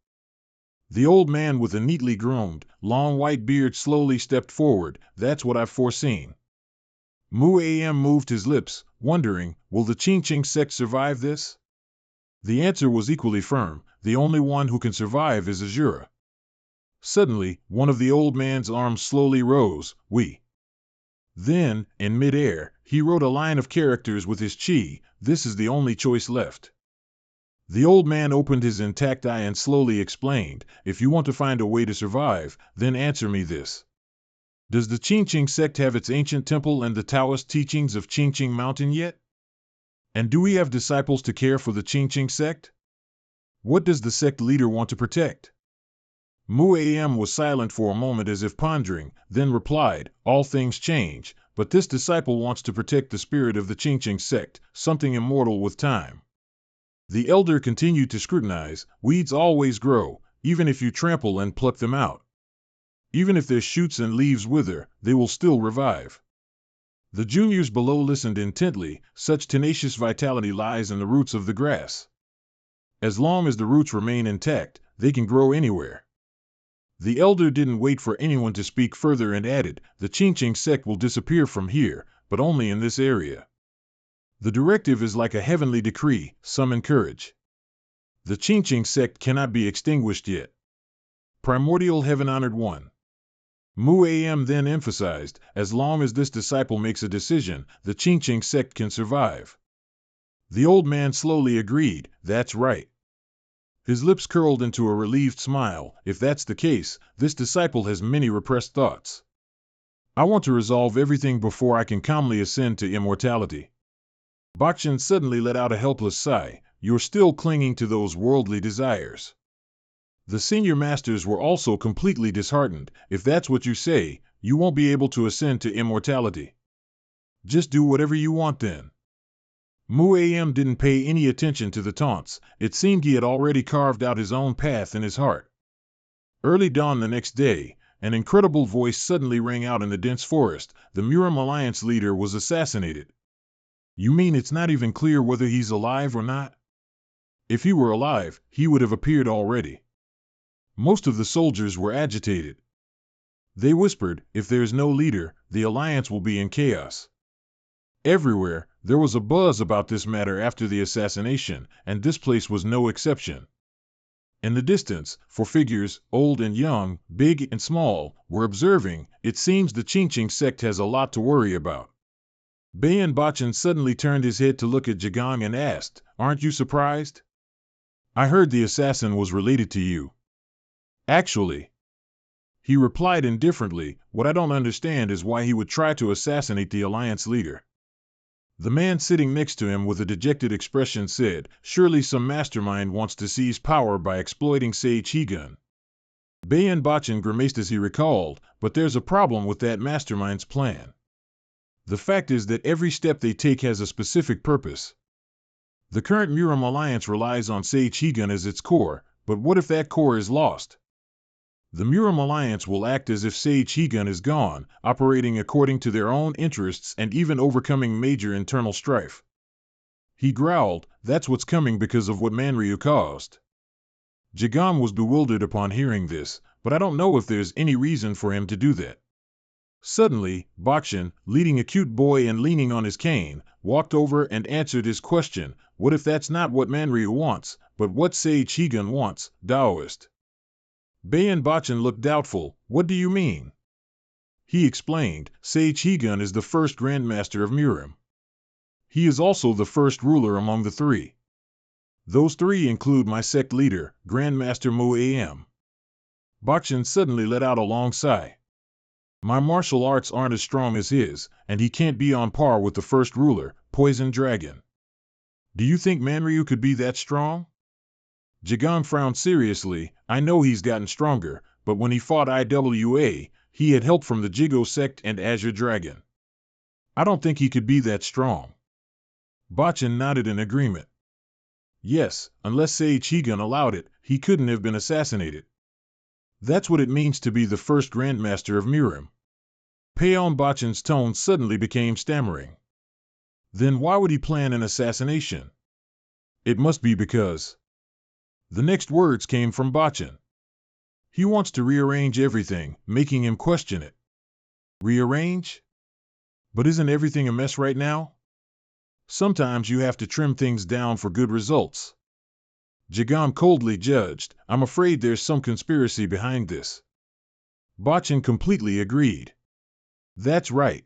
The old man with a neatly groomed, long white beard slowly stepped forward, that's what I've foreseen. Muam moved his lips, wondering, will the Qingqing sect survive this? The answer was equally firm, the only one who can survive is Azura. Suddenly, one of the old man's arms slowly rose, we. Then, in mid-air, he wrote a line of characters with his chi, this is the only choice left. The old man opened his intact eye and slowly explained, if you want to find a way to survive, then answer me this. Does the Qingqing sect have its ancient temple and the Taoist teachings of Qingqing Mountain yet? And do we have disciples to care for the Qingqing sect? What does the sect leader want to protect? Muam was silent for a moment as if pondering, then replied, all things change, but this disciple wants to protect the spirit of the Qingqing sect, something immortal with time. The elder continued to scrutinize. Weeds always grow, even if you trample and pluck them out. Even if their shoots and leaves wither, they will still revive. The juniors below listened intently. Such tenacious vitality lies in the roots of the grass. As long as the roots remain intact, they can grow anywhere. The elder didn't wait for anyone to speak further and added, the Qingqing sect will disappear from here, but only in this area. The directive is like a heavenly decree, summon courage. The Qingqing sect cannot be extinguished yet. Primordial heaven-honored one. Muam then emphasized, as long as this disciple makes a decision, the Qingqing sect can survive. The old man slowly agreed, that's right. His lips curled into a relieved smile. If that's the case, this disciple has many repressed thoughts. I want to resolve everything before I can calmly ascend to immortality. Bakshin suddenly let out a helpless sigh. You're still clinging to those worldly desires. The senior masters were also completely disheartened. If that's what you say, you won't be able to ascend to immortality. Just do whatever you want then. Muam didn't pay any attention to the taunts. It seemed he had already carved out his own path in his heart. Early dawn the next day, an incredible voice suddenly rang out in the dense forest. The Muram Alliance leader was assassinated. You mean it's not even clear whether he's alive or not? If he were alive, he would have appeared already. Most of the soldiers were agitated. They whispered, if there is no leader, the Alliance will be in chaos. Everywhere, there was a buzz about this matter after the assassination, and this place was no exception. In the distance, four figures, old and young, big and small, were observing. It seems the Qingqing sect has a lot to worry about. Bayan Bachin suddenly turned his head to look at Jigong and asked, aren't you surprised? I heard the assassin was related to you. Actually, he replied indifferently, what I don't understand is why he would try to assassinate the Alliance leader. The man sitting next to him with a dejected expression said, surely some mastermind wants to seize power by exploiting Sage Hegun. Bayan Bachin grimaced as he recalled, but there's a problem with that mastermind's plan. The fact is that every step they take has a specific purpose. The current Muram Alliance relies on Sage Hegun as its core, but what if that core is lost? The Muram Alliance will act as if Sage Hegun is gone, operating according to their own interests and even overcoming major internal strife. He growled, that's what's coming because of what Manryu caused. Jigong was bewildered upon hearing this, but I don't know if there's any reason for him to do that. Suddenly, Bakshin, leading a cute boy and leaning on his cane, walked over and answered his question, what if that's not what Manryu wants, but what Sage Hegun wants, Taoist? Bayan Bachin looked doubtful. What do you mean? He explained, Sage Hegun is the first Grandmaster of Muram. He is also the first ruler among the three. Those three include my sect leader, Grandmaster Muam. Bakshin suddenly let out a long sigh. My martial arts aren't as strong as his, and he can't be on par with the first ruler, Poison Dragon. Do you think Manryu could be that strong? Jigong frowned seriously. I know he's gotten stronger, but when he fought IWA, he had help from the Jigo sect and Azure Dragon. I don't think he could be that strong. Bachin nodded in agreement. Yes, unless Sage Hegun allowed it, he couldn't have been assassinated. That's what it means to be the first Grandmaster of Muram. Paon Bachin's tone suddenly became stammering. Then why would he plan an assassination? It must be because... The next words came from Bachin. He wants to rearrange everything, making him question it. Rearrange? But isn't everything a mess right now? Sometimes you have to trim things down for good results. Jigong coldly judged, I'm afraid there's some conspiracy behind this. Bachin completely agreed. That's right.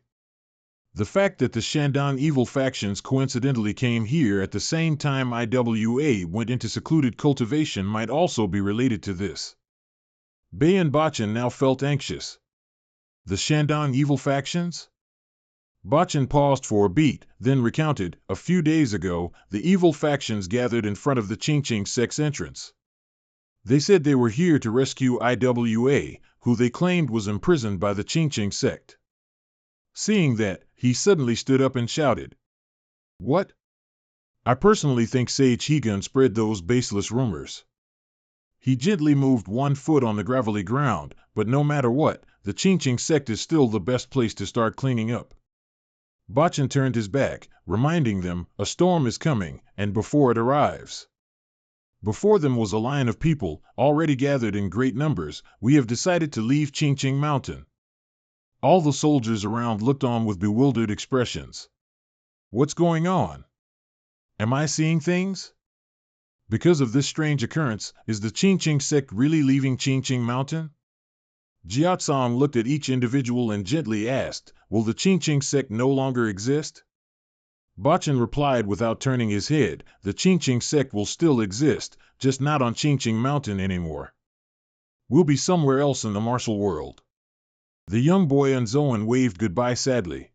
The fact that the Shandong evil factions coincidentally came here at the same time IWA went into secluded cultivation might also be related to this. Bayan Bachin now felt anxious. The Shandong evil factions? Bachin paused for a beat, then recounted, a few days ago, the evil factions gathered in front of the Qingqing sect's entrance. They said they were here to rescue IWA, who they claimed was imprisoned by the Qingqing sect. Seeing that, he suddenly stood up and shouted, "What? I personally think Sage Hegun spread those baseless rumors." He gently moved one foot on the gravelly ground, but no matter what, the Qingqing sect is still the best place to start cleaning up. Bachin turned his back, reminding them, a storm is coming, and before it arrives. Before them was a line of people, already gathered in great numbers. We have decided to leave Qingqing Mountain. All the soldiers around looked on with bewildered expressions. What's going on? Am I seeing things? Because of this strange occurrence, is the Qingqing sect really leaving Qingqing Mountain? Jiatsong looked at each individual and gently asked, will the Qingqing sect no longer exist? Bachin replied without turning his head, the Qingqing sect will still exist, just not on Qingqing Mountain anymore. We'll be somewhere else in the martial world. The young boy and Zoan waved goodbye sadly.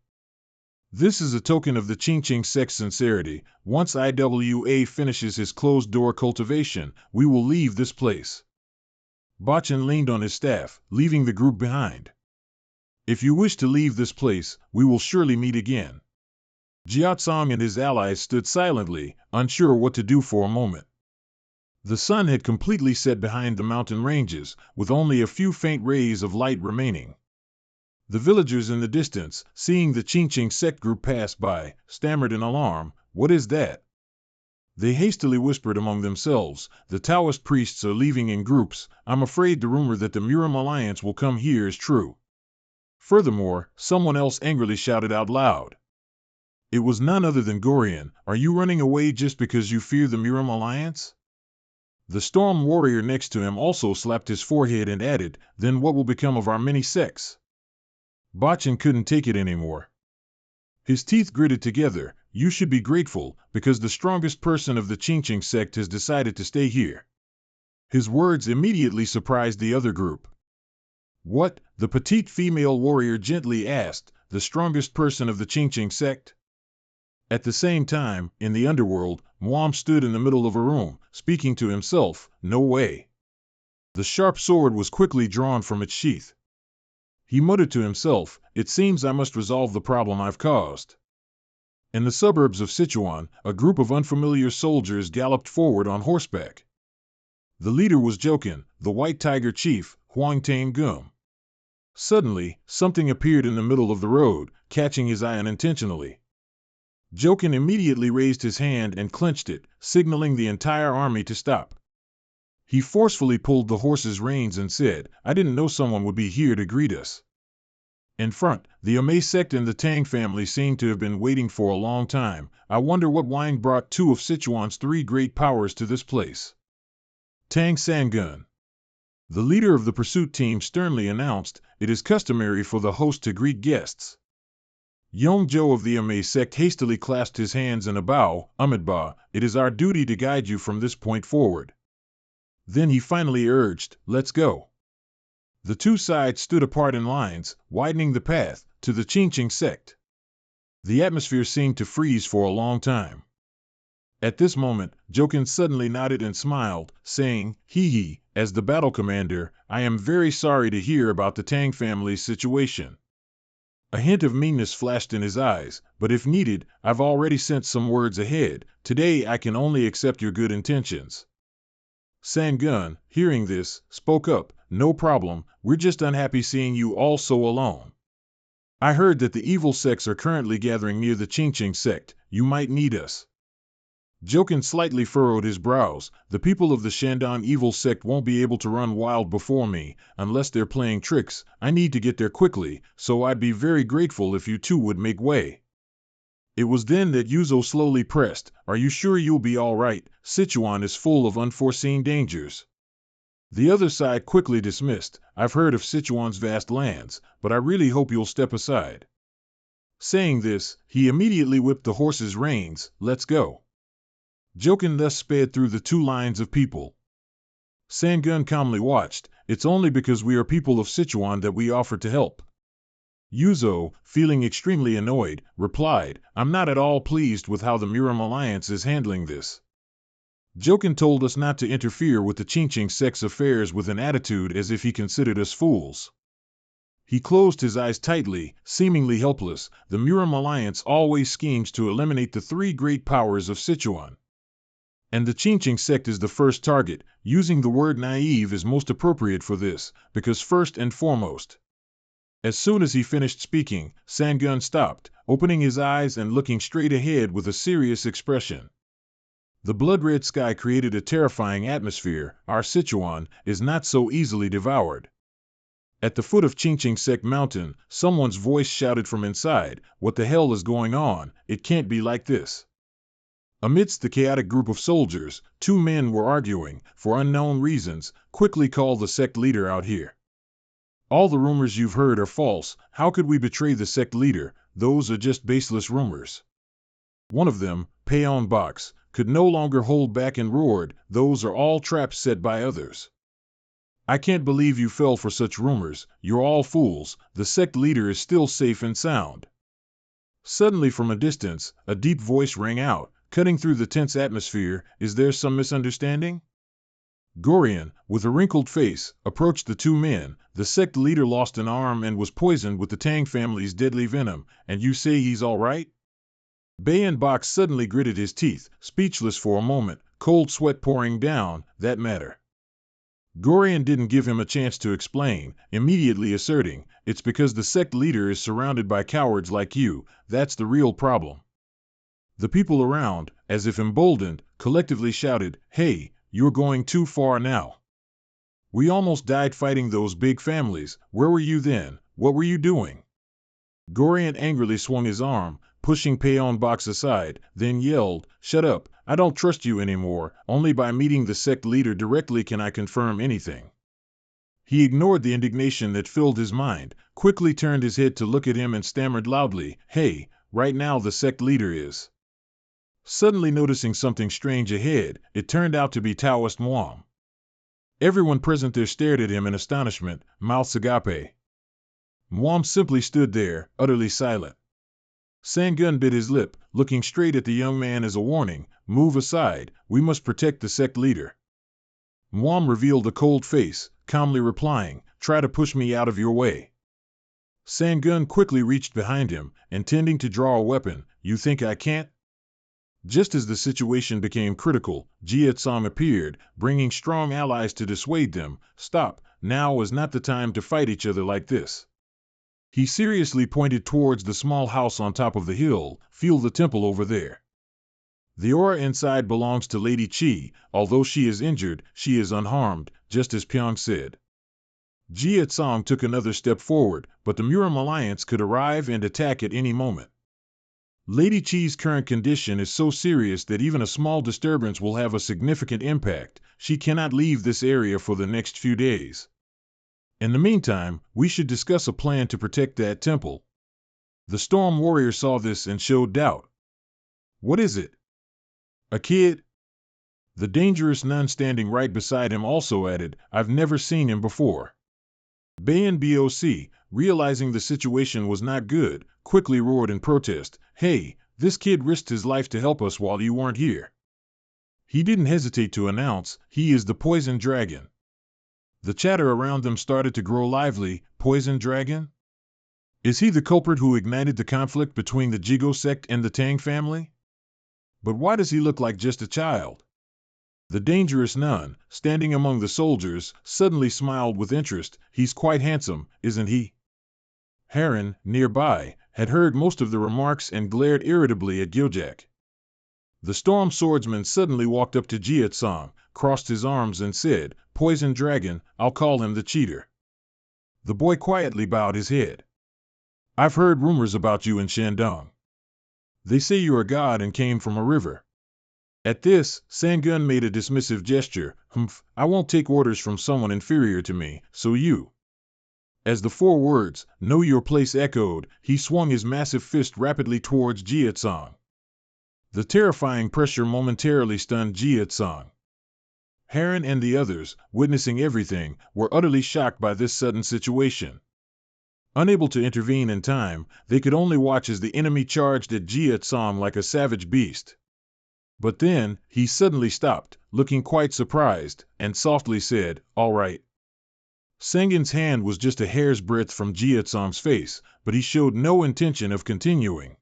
This is a token of the Qingqing sect's sincerity. Once IWA finishes his closed-door cultivation, we will leave this place. Bachin leaned on his staff, leaving the group behind. If you wish to leave this place, we will surely meet again. Jiatsong and his allies stood silently, unsure what to do for a moment. The sun had completely set behind the mountain ranges, with only a few faint rays of light remaining. The villagers in the distance, seeing the Qingqing sect group pass by, stammered in alarm, "What is that?" They hastily whispered among themselves, "The Taoist priests are leaving in groups. I'm afraid the rumor that the Murim Alliance will come here is true." Furthermore, someone else angrily shouted out loud. It was none other than Gorian. "Are you running away just because you fear the Murim Alliance?" The storm warrior next to him also slapped his forehead and added, "Then what will become of our many sects?" Bachin couldn't take it anymore. His teeth gritted together. "You should be grateful, because the strongest person of the Qingqing sect has decided to stay here." His words immediately surprised the other group. "What?" the petite female warrior gently asked, "the strongest person of the Qingqing sect?" At the same time, in the underworld, Muam stood in the middle of a room, speaking to himself, "No way." The sharp sword was quickly drawn from its sheath. He muttered to himself, "It seems I must resolve the problem I've caused." In the suburbs of Sichuan, a group of unfamiliar soldiers galloped forward on horseback. The leader was Jokin, the White Tiger chief, Huang Tane Gum. Suddenly, something appeared in the middle of the road, catching his eye unintentionally. Jokin immediately raised his hand and clenched it, signaling the entire army to stop. He forcefully pulled the horse's reins and said, "I didn't know someone would be here to greet us." In front, the Amei sect and the Tang family seemed to have been waiting for a long time. I wonder what wine brought two of Sichuan's three great powers to this place. Tang Sangun. The leader of the pursuit team sternly announced, "It is customary for the host to greet guests." Yongzhou of the Amei sect hastily clasped his hands in a bow, "Amidba, it is our duty to guide you from this point forward." Then he finally urged, "Let's go." The two sides stood apart in lines, widening the path to the Qingqing sect. The atmosphere seemed to freeze for a long time. At this moment, Jokin suddenly nodded and smiled, saying, "Hee hee, as the battle commander, I am very sorry to hear about the Tang family's situation." A hint of meanness flashed in his eyes, "But if needed, I've already sent some words ahead. Today I can only accept your good intentions." Sangun, hearing this, spoke up, "No problem, we're just unhappy seeing you all so alone. I heard that the evil sects are currently gathering near the Qingqing sect. You might need us." Jokin slightly furrowed his brows. "The people of the Shandong evil sect won't be able to run wild before me, unless they're playing tricks. I need to get there quickly, so I'd be very grateful if you two would make way." It was then that Yuzo slowly pressed, "Are you sure you'll be all right? Sichuan is full of unforeseen dangers." The other side quickly dismissed, "I've heard of Sichuan's vast lands, but I really hope you'll step aside." Saying this, he immediately whipped the horse's reins. "Let's go." Jokin thus sped through the two lines of people. Sangun calmly watched. "It's only because we are people of Sichuan that we offer to help." Yuzo, feeling extremely annoyed, replied, I'm not at all pleased with how the Muram Alliance is handling this. Jokin told us not to interfere with the Chinching sect's affairs with an attitude as if he considered us fools. He closed his eyes tightly, seemingly helpless. The Muram Alliance always schemes to eliminate the three great powers of Sichuan. And the Chinching sect is the first target. Using the word naive is most appropriate for this, because first and foremost. As soon as he finished speaking, Sangun stopped, opening his eyes and looking straight ahead with a serious expression. The blood-red sky created a terrifying atmosphere. Our Sichuan is not so easily devoured. At the foot of Chinching Sect Mountain, someone's voice shouted from inside, what the hell is going on? It can't be like this. Amidst the chaotic group of soldiers, two men were arguing, for unknown reasons. Quickly call the sect leader out here. All the rumors you've heard are false. How could we betray the sect leader? Those are just baseless rumors. One of them, Paon Box, could no longer hold back and roared, those are all traps set by others. I can't believe you fell for such rumors. You're all fools. The sect leader is still safe and sound. Suddenly from a distance, a deep voice rang out, cutting through the tense atmosphere. Is there some misunderstanding? Gorian, with a wrinkled face, approached the two men. The sect leader lost an arm and was poisoned with the Tang family's deadly venom, and you say he's all right? Bayan Box suddenly gritted his teeth, speechless for a moment, cold sweat pouring down. That matter. Gorian didn't give him a chance to explain, immediately asserting, it's because the sect leader is surrounded by cowards like you. That's the real problem. The people around, as if emboldened, collectively shouted, hey, you're going too far now. We almost died fighting those big families. Where were you then? What were you doing? Gorian angrily swung his arm, pushing Paon Box aside, then yelled, shut up, I don't trust you anymore. Only by meeting the sect leader directly can I confirm anything. He ignored the indignation that filled his mind, quickly turned his head to look at him and stammered loudly, hey, right now the sect leader is. Suddenly noticing something strange ahead, it turned out to be Taoist Muam. Everyone present there stared at him in astonishment, mouths agape. Muam simply stood there, utterly silent. Sangun bit his lip, looking straight at the young man as a warning, move aside, we must protect the sect leader. Muam revealed a cold face, calmly replying, try to push me out of your way. Sangun quickly reached behind him, intending to draw a weapon, you think I can't? Just as the situation became critical, Jietsong appeared, bringing strong allies to dissuade them. Stop, now is not the time to fight each other like this. He seriously pointed towards the small house on top of the hill, feel the temple over there. The aura inside belongs to Lady Qi, although she is injured, she is unharmed, just as Pyong said. Jietsong took another step forward, but the Muram Alliance could arrive and attack at any moment. Lady Qi's current condition is so serious that even a small disturbance will have a significant impact. She cannot leave this area for the next few days. In the meantime, we should discuss a plan to protect that temple. The Storm Warrior saw this and showed doubt. What is it? A kid? The dangerous nun standing right beside him also added, I've never seen him before. Bayan Boc, realizing the situation was not good, quickly roared in protest, hey, this kid risked his life to help us while you weren't here. He didn't hesitate to announce, he is the Poison Dragon. The chatter around them started to grow lively. Poison Dragon? Is he the culprit who ignited the conflict between the Jigo sect and the Tang family? But why does he look like just a child? The dangerous nun, standing among the soldiers, suddenly smiled with interest. He's quite handsome, isn't he? Heron, nearby, had heard most of the remarks and glared irritably at Gyojak. The storm swordsman suddenly walked up to Jietsong, crossed his arms and said, Poison Dragon, I'll call him the cheater. The boy quietly bowed his head. I've heard rumors about you in Shandong. They say you're a god and came from a river. At this, Sangun made a dismissive gesture. Humph, I won't take orders from someone inferior to me, so you. As the four words, know your place echoed, he swung his massive fist rapidly towards Jietsong. The terrifying pressure momentarily stunned Jietsong. Heron and the others, witnessing everything, were utterly shocked by this sudden situation. Unable to intervene in time, they could only watch as the enemy charged at Jia Tsam like a savage beast. But then, he suddenly stopped, looking quite surprised, and softly said, "All right." Sengen's hand was just a hair's breadth from Jia Tsam's face, but he showed no intention of continuing.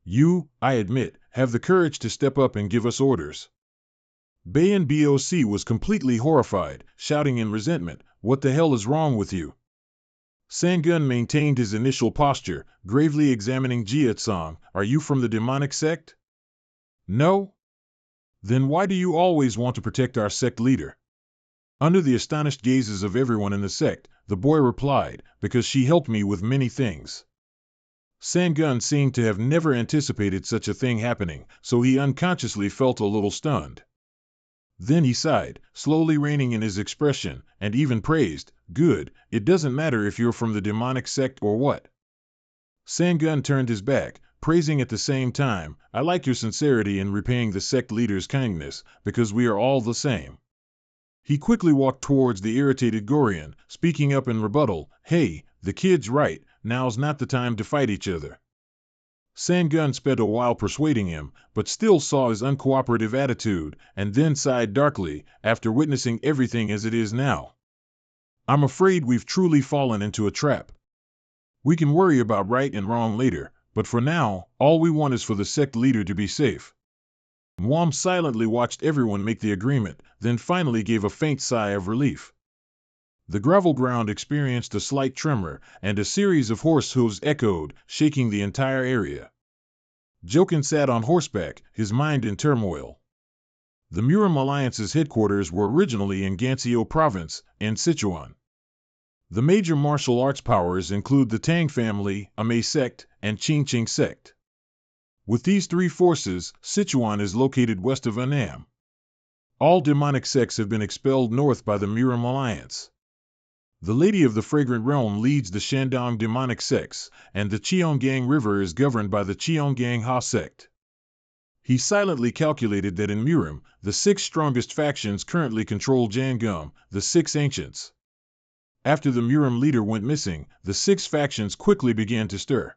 "You, I admit, have the courage to step up and give us orders." Bayan Boc was completely horrified, shouting in resentment, "What the hell is wrong with you?" Sangun maintained his initial posture, gravely examining Jia Tsam. "Are you from the demonic sect?" "No?" "Then why do you always want to protect our sect leader?" Under the astonished gazes of everyone in the sect, the boy replied, "Because she helped me with many things." Sangun seemed to have never anticipated such a thing happening, so he unconsciously felt a little stunned. Then he sighed, slowly reining in his expression, and even praised, "Good, it doesn't matter if you're from the demonic sect or what." Sangun turned his back, praising at the same time, "I like your sincerity in repaying the sect leader's kindness, because we are all the same." He quickly walked towards the irritated Gorian, speaking up in rebuttal, "Hey, the kid's right, now's not the time to fight each other." Sangun spent a while persuading him, but still saw his uncooperative attitude, and then sighed darkly, after witnessing everything as it is now. "I'm afraid we've truly fallen into a trap. We can worry about right and wrong later, but for now, all we want is for the sect leader to be safe." Muam silently watched everyone make the agreement, then finally gave a faint sigh of relief. The gravel ground experienced a slight tremor, and a series of horse hooves echoed, shaking the entire area. Jokin sat on horseback, his mind in turmoil. The Murim Alliance's headquarters were originally in Ganzhou Province, in Sichuan. The major martial arts powers include the Tang family, Amei sect, and Qingqing sect. With these three forces, Sichuan is located west of Annam. All demonic sects have been expelled north by the Murim Alliance. The Lady of the Fragrant Realm leads the Shandong demonic sects, and the Cheonggang River is governed by the Cheonggang Ha sect. He silently calculated that in Murim, the 6 strongest factions currently control Jangum, the 6 ancients. After the Murim leader went missing, the 6 factions quickly began to stir.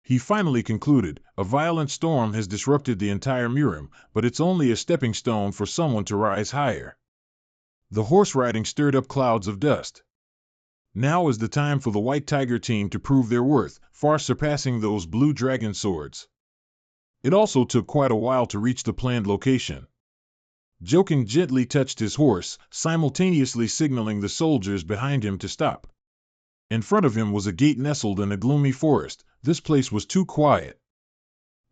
He finally concluded, "A violent storm has disrupted the entire Murim, but it's only a stepping stone for someone to rise higher." The horse riding stirred up clouds of dust. Now is the time for the White Tiger team to prove their worth, far surpassing those blue dragon swords. It also took quite a while to reach the planned location. Joking gently touched his horse, simultaneously signaling the soldiers behind him to stop. In front of him was a gate nestled in a gloomy forest. This place was too quiet.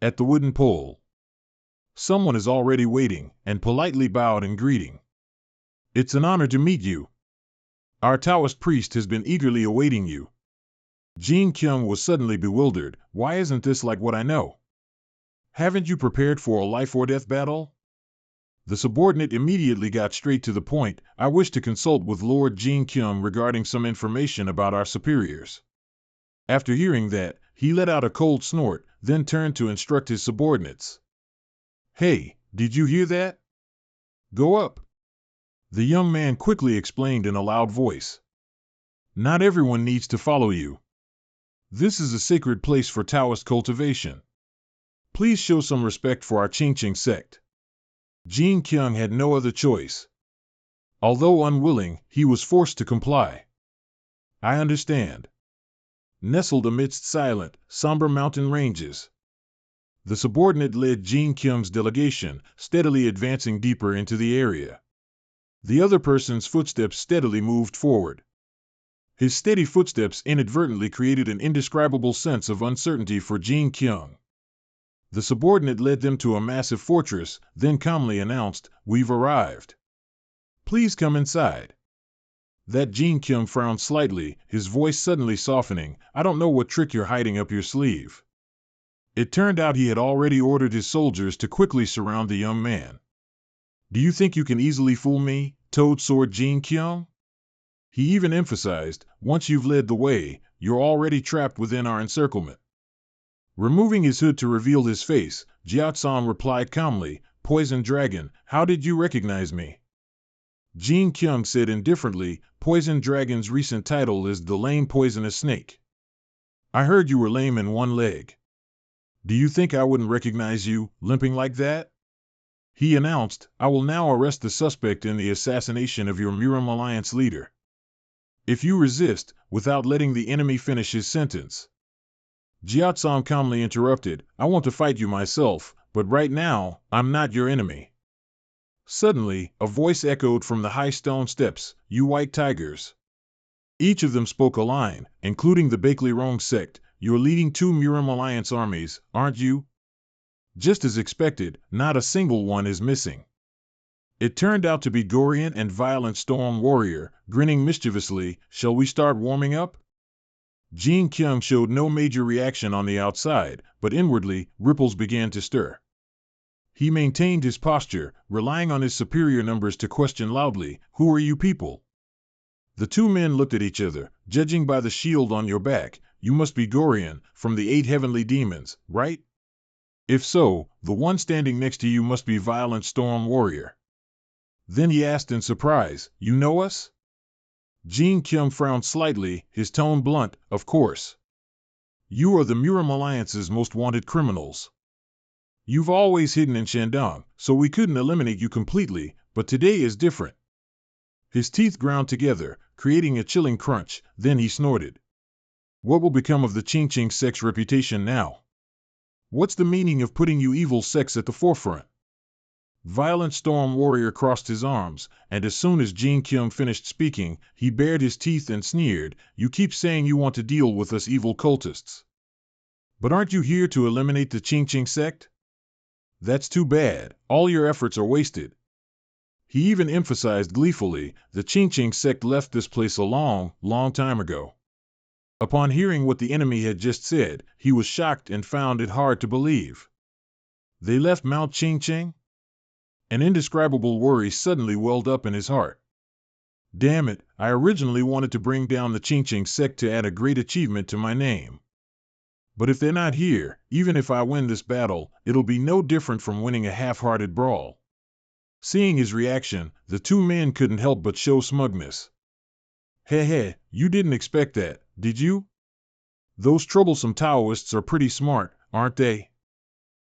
At the wooden pole, someone is already waiting, and politely bowed in greeting. "It's an honor to meet you. Our Taoist priest has been eagerly awaiting you." Jin Kyung was suddenly bewildered. "Why isn't this like what I know? Haven't you prepared for a life-or-death battle?" The subordinate immediately got straight to the point. "I wish to consult with Lord Jin Kyung regarding some information about our superiors." After hearing that, he let out a cold snort, then turned to instruct his subordinates. "Hey, did you hear that? Go up." The young man quickly explained in a loud voice. "Not everyone needs to follow you. This is a sacred place for Taoist cultivation. Please show some respect for our Qingqing sect." Jin Kyung had no other choice. Although unwilling, he was forced to comply. "I understand." Nestled amidst silent, somber mountain ranges, the subordinate led Jin Kyung's delegation, steadily advancing deeper into the area. The other person's footsteps steadily moved forward. His steady footsteps inadvertently created an indescribable sense of uncertainty for Jin Kyung. The subordinate led them to a massive fortress, then calmly announced, "We've arrived. Please come inside." That Jin Kyung frowned slightly, his voice suddenly softening. "I don't know what trick you're hiding up your sleeve." It turned out he had already ordered his soldiers to quickly surround the young man. "Do you think you can easily fool me, Toad Sword Jin Kyung?" He even emphasized, "Once you've led the way, you're already trapped within our encirclement." Removing his hood to reveal his face, Jiao Tsang replied calmly, "Poison Dragon, how did you recognize me?" Jean Kyung said indifferently, Poison Dragon's recent title is The Lame Poisonous Snake. I heard you were lame in one leg. Do you think I wouldn't recognize you, limping like that? He announced, I will now arrest the suspect in the assassination of your Murim Alliance leader. If you resist, without letting the enemy finish his sentence. Jiatsong calmly interrupted, I want to fight you myself, but right now, I'm not your enemy. Suddenly, a voice echoed from the high stone steps, you white tigers. Each of them spoke a line, including the Bakelirong sect, you're leading 2 Murim Alliance armies, aren't you? Just as expected, not a single one is missing. It turned out to be Gorian and Violent Storm Warrior, grinning mischievously, shall we start warming up? Jean Kyung showed no major reaction on the outside, but inwardly, ripples began to stir. He maintained his posture, relying on his superior numbers to question loudly, who are you people? The 2 men looked at each other, judging by the shield on your back, you must be Gorian, from the 8 heavenly demons, right? If so, the one standing next to you must be Violent Storm Warrior. Then he asked in surprise, you know us? Jean Kyung frowned slightly, his tone blunt, of course. You are the Murim Alliance's most wanted criminals. You've always hidden in Shandong, so we couldn't eliminate you completely, but today is different. His teeth ground together, creating a chilling crunch, then he snorted. What will become of the Qingqing sect's reputation now? What's the meaning of putting you evil sects at the forefront? Violent Storm Warrior crossed his arms, and as soon as Jean Kyung finished speaking, he bared his teeth and sneered, you keep saying you want to deal with us evil cultists. But aren't you here to eliminate the Qingqing sect? That's too bad, all your efforts are wasted. He even emphasized gleefully, the Qingqing sect left this place a long, long time ago. Upon hearing what the enemy had just said, he was shocked and found it hard to believe. They left Mount Qingqing? An indescribable worry suddenly welled up in his heart. Damn it, I originally wanted to bring down the Qingqing sect to add a great achievement to my name. But if they're not here, even if I win this battle, it'll be no different from winning a half-hearted brawl. Seeing his reaction, the 2 men couldn't help but show smugness. Heh, you didn't expect that, did you? Those troublesome Taoists are pretty smart, aren't they?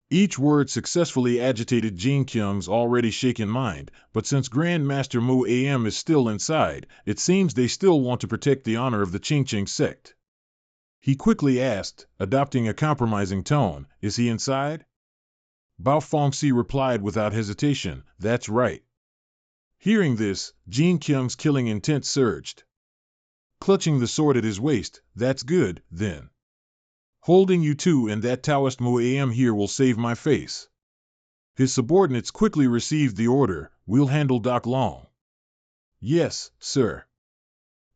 Each word successfully agitated Jean Kyung's already shaken mind, but since Grand Master Mu Am is still inside, it seems they still want to protect the honor of the Qingqing sect. He quickly asked, adopting a compromising tone, is he inside? Bao Fongxi replied without hesitation, that's right. Hearing this, Jean Kyung's killing intent surged. Clutching the sword at his waist, that's good, then. Holding you 2 and that Taoist Mu Am here will save my face. His subordinates quickly received the order, we'll handle Doc Long. Yes, sir.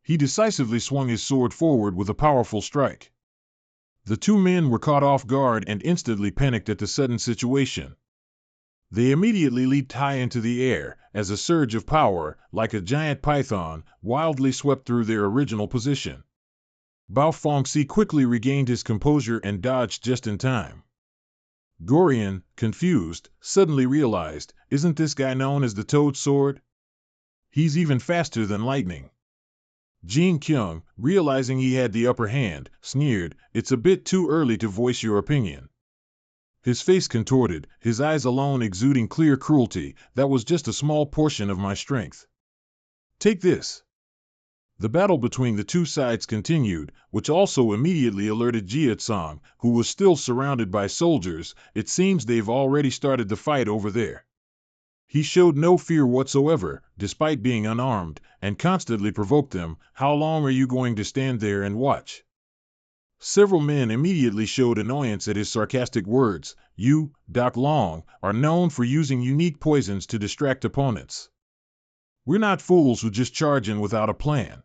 He decisively swung his sword forward with a powerful strike. The 2 men were caught off guard and instantly panicked at the sudden situation. They immediately leaped high into the air, as a surge of power, like a giant python, wildly swept through their original position. Bao Fongxi quickly regained his composure and dodged just in time. Gorian, confused, suddenly realized, isn't this guy known as the Toad Sword? He's even faster than lightning. Jean Kyung, realizing he had the upper hand, sneered, it's a bit too early to voice your opinion. His face contorted, his eyes alone exuding clear cruelty, that was just a small portion of my strength. Take this. The battle between the 2 sides continued, which also immediately alerted Jiatsong, who was still surrounded by soldiers, it seems they've already started the fight over there. He showed no fear whatsoever, despite being unarmed, and constantly provoked them, how long are you going to stand there and watch? Several men immediately showed annoyance at his sarcastic words, you, Doc Long, are known for using unique poisons to distract opponents. We're not fools who just charge in without a plan.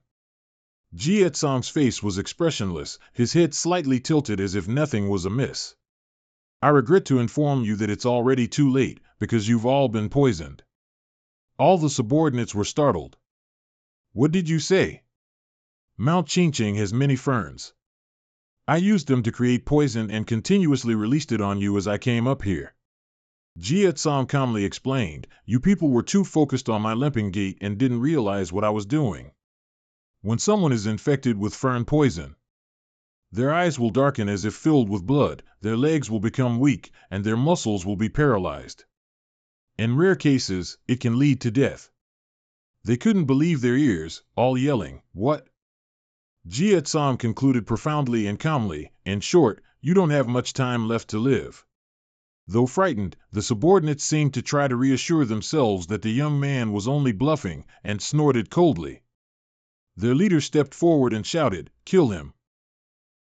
Jiatsong's face was expressionless, his head slightly tilted as if nothing was amiss. I regret to inform you that it's already too late, because you've all been poisoned. All the subordinates were startled. What did you say? Mount Qingqing has many ferns. I used them to create poison and continuously released it on you as I came up here. Jia Tsong calmly explained, "You people were too focused on my limping gait and didn't realize what I was doing. When someone is infected with fern poison, their eyes will darken as if filled with blood, their legs will become weak, and their muscles will be paralyzed. In rare cases, it can lead to death." They couldn't believe their ears, all yelling, "What?" Jia Tsong concluded profoundly and calmly, "In short, you don't have much time left to live." Though frightened, the subordinates seemed to try to reassure themselves that the young man was only bluffing, and snorted coldly. Their leader stepped forward and shouted, "Kill him."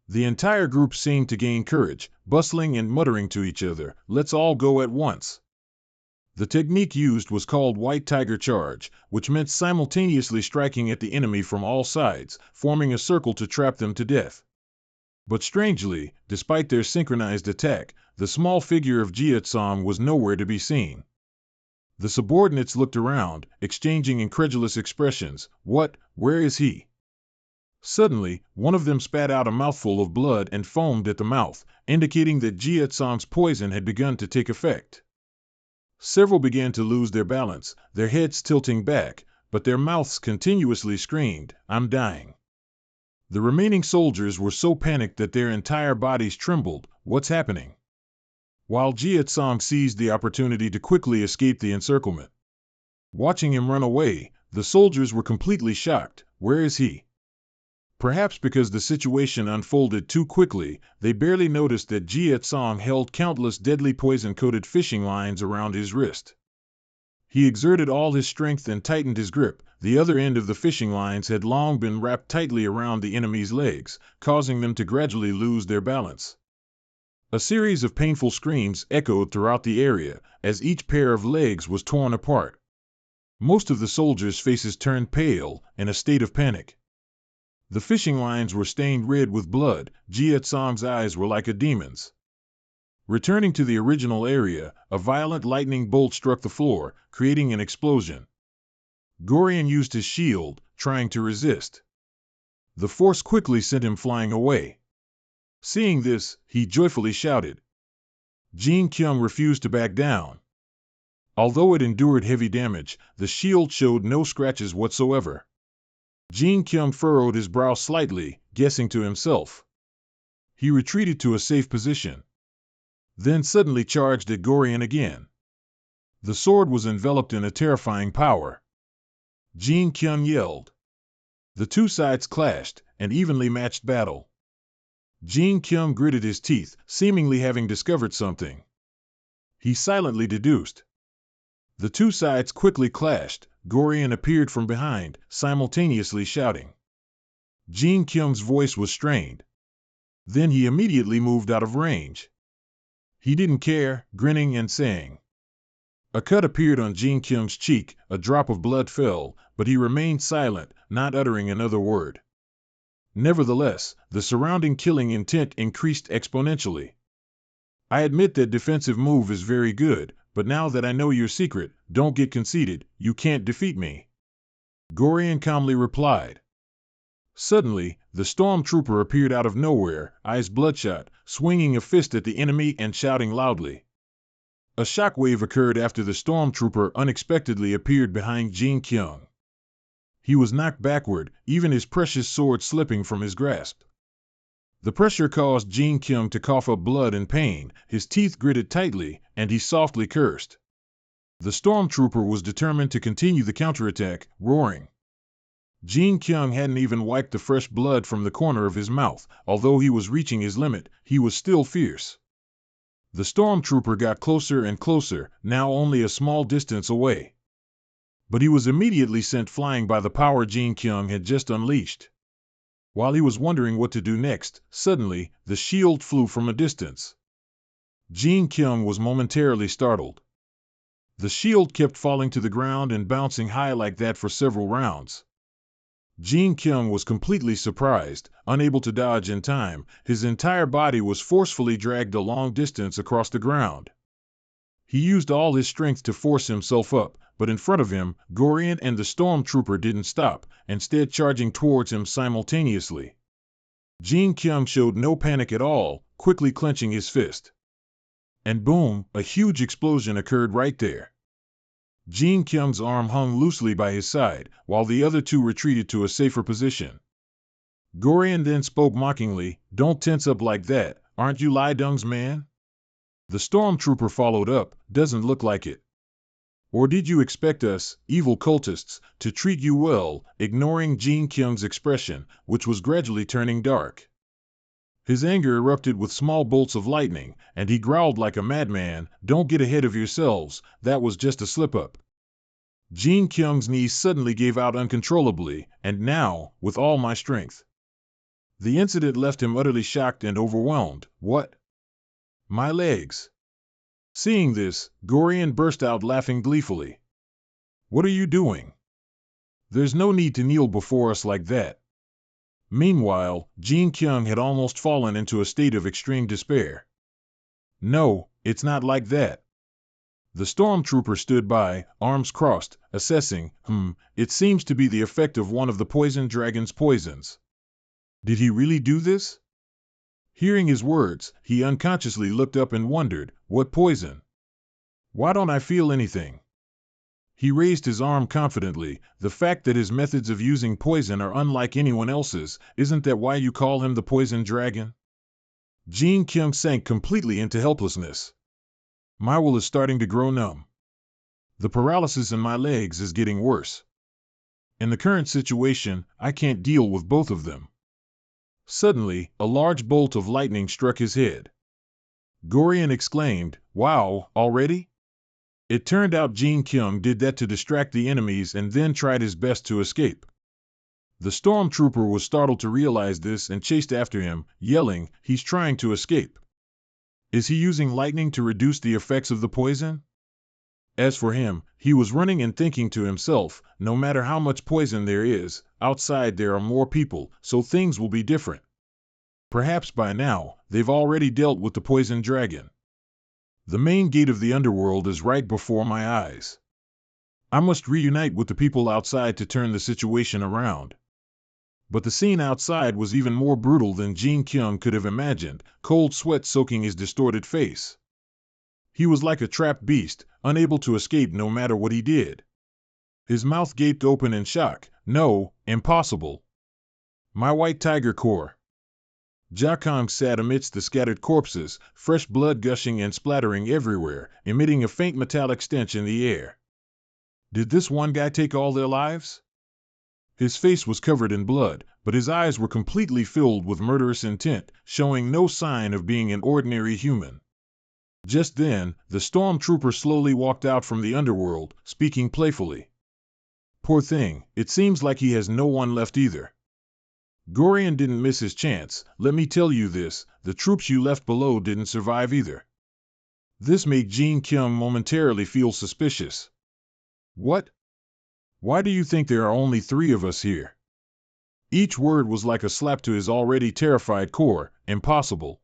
The entire group seemed to gain courage, bustling and muttering to each other, "Let's all go at once." The technique used was called White Tiger Charge, which meant simultaneously striking at the enemy from all sides, forming a circle to trap them to death. But strangely, despite their synchronized attack, the small figure of Jia Tsong was nowhere to be seen. The subordinates looked around, exchanging incredulous expressions. "What? Where is he?" Suddenly, one of them spat out a mouthful of blood and foamed at the mouth, indicating that Jia Tsong's poison had begun to take effect. Several began to lose their balance, their heads tilting back, but their mouths continuously screamed, "I'm dying." The remaining soldiers were so panicked that their entire bodies trembled. "What's happening?" While Jia Tsong seized the opportunity to quickly escape the encirclement. Watching him run away, the soldiers were completely shocked. "Where is he?" Perhaps because the situation unfolded too quickly, they barely noticed that Jia Tsong held countless deadly poison-coated fishing lines around his wrist. He exerted all his strength and tightened his grip. The other end of the fishing lines had long been wrapped tightly around the enemy's legs, causing them to gradually lose their balance. A series of painful screams echoed throughout the area as each pair of legs was torn apart. Most of the soldiers' faces turned pale, in a state of panic. The fishing lines were stained red with blood. Jia Tsong's eyes were like a demon's. Returning to the original area, a violent lightning bolt struck the floor, creating an explosion. Gorian used his shield, trying to resist. The force quickly sent him flying away. Seeing this, he joyfully shouted. Jin Kyung refused to back down. Although it endured heavy damage, the shield showed no scratches whatsoever. Jin Kyung furrowed his brow slightly, guessing to himself. He retreated to a safe position. Then suddenly charged at Gorian again. The sword was enveloped in a terrifying power. Jin Kyung yelled. The two sides clashed, an evenly matched battle. Jin Kyung gritted his teeth, seemingly having discovered something. He silently deduced. The two sides quickly clashed. Gorian appeared from behind, simultaneously shouting. Jin Kyung's voice was strained. Then he immediately moved out of range. He didn't care, grinning and saying. A cut appeared on Jin Kyung's cheek, a drop of blood fell, but he remained silent, not uttering another word. Nevertheless, the surrounding killing intent increased exponentially. I admit that defensive move is very good, but now that I know your secret, don't get conceited, you can't defeat me. Gorian calmly replied. Suddenly, the stormtrooper appeared out of nowhere, eyes bloodshot, swinging a fist at the enemy and shouting loudly. A shockwave occurred after the stormtrooper unexpectedly appeared behind Jin Kyung. He was knocked backward, even his precious sword slipping from his grasp. The pressure caused Jin Kyung to cough up blood in pain, his teeth gritted tightly, and he softly cursed. The stormtrooper was determined to continue the counterattack, roaring. Jin Kyung hadn't even wiped the fresh blood from the corner of his mouth. Although he was reaching his limit, he was still fierce. The stormtrooper got closer and closer, now only a small distance away. But he was immediately sent flying by the power Jin Kyung had just unleashed. While he was wondering what to do next, suddenly, the shield flew from a distance. Jin Kyung was momentarily startled. The shield kept falling to the ground and bouncing high like that for several rounds. Jin Kyung was completely surprised, unable to dodge in time. His entire body was forcefully dragged a long distance across the ground. He used all his strength to force himself up, but in front of him, Gorian and the stormtrooper didn't stop, instead charging towards him simultaneously. Jin Kyung showed no panic at all, quickly clenching his fist. And boom, a huge explosion occurred right there. Jin Kyung's arm hung loosely by his side, while the other two retreated to a safer position. Gorian then spoke mockingly, "Don't tense up like that, aren't you Lai Dung's man?" The stormtrooper followed up, "Doesn't look like it. Or did you expect us, evil cultists, to treat you well?" Ignoring Jin Kyung's expression, which was gradually turning dark. His anger erupted with small bolts of lightning, and he growled like a madman, "Don't get ahead of yourselves, that was just a slip-up." Jin Kyung's knees suddenly gave out uncontrollably, and now, with all my strength. The incident left him utterly shocked and overwhelmed. "What? My legs?" Seeing this, Gorian burst out laughing gleefully. "What are you doing? There's no need to kneel before us like that." Meanwhile, Jin Kyung had almost fallen into a state of extreme despair. "No, it's not like that." The stormtrooper stood by, arms crossed, assessing, it seems to be the effect of one of the poison dragon's poisons. Did he really do this? Hearing his words, he unconsciously looked up and wondered, what poison? Why don't I feel anything? He raised his arm confidently. The fact that his methods of using poison are unlike anyone else's, isn't that why you call him the poison dragon? Jin Kyung sank completely into helplessness. My will is starting to grow numb. The paralysis in my legs is getting worse. In the current situation, I can't deal with both of them. Suddenly, a large bolt of lightning struck his head. Gorian exclaimed, "Wow, already?" It turned out Jin Kyung did that to distract the enemies and then tried his best to escape. The stormtrooper was startled to realize this and chased after him, yelling, "He's trying to escape. Is he using lightning to reduce the effects of the poison?" As for him, he was running and thinking to himself, no matter how much poison there is, outside there are more people, so things will be different. Perhaps by now, they've already dealt with the poison dragon. The main gate of the underworld is right before my eyes. I must reunite with the people outside to turn the situation around. But the scene outside was even more brutal than Jin Kyung could have imagined, cold sweat soaking his distorted face. He was like a trapped beast, unable to escape no matter what he did. His mouth gaped open in shock. "No, impossible. My white tiger core." Jakong sat amidst the scattered corpses, fresh blood gushing and splattering everywhere, emitting a faint metallic stench in the air. Did this one guy take all their lives? His face was covered in blood, but his eyes were completely filled with murderous intent, showing no sign of being an ordinary human. Just then, the stormtrooper slowly walked out from the underworld, speaking playfully. "Poor thing, it seems like he has no one left either. Gorian didn't miss his chance. Let me tell you this, the troops you left below didn't survive either." This made Jin Kyung momentarily feel suspicious. "What? Why do you think there are only 3 of us here?" Each word was like a slap to his already terrified core. "Impossible."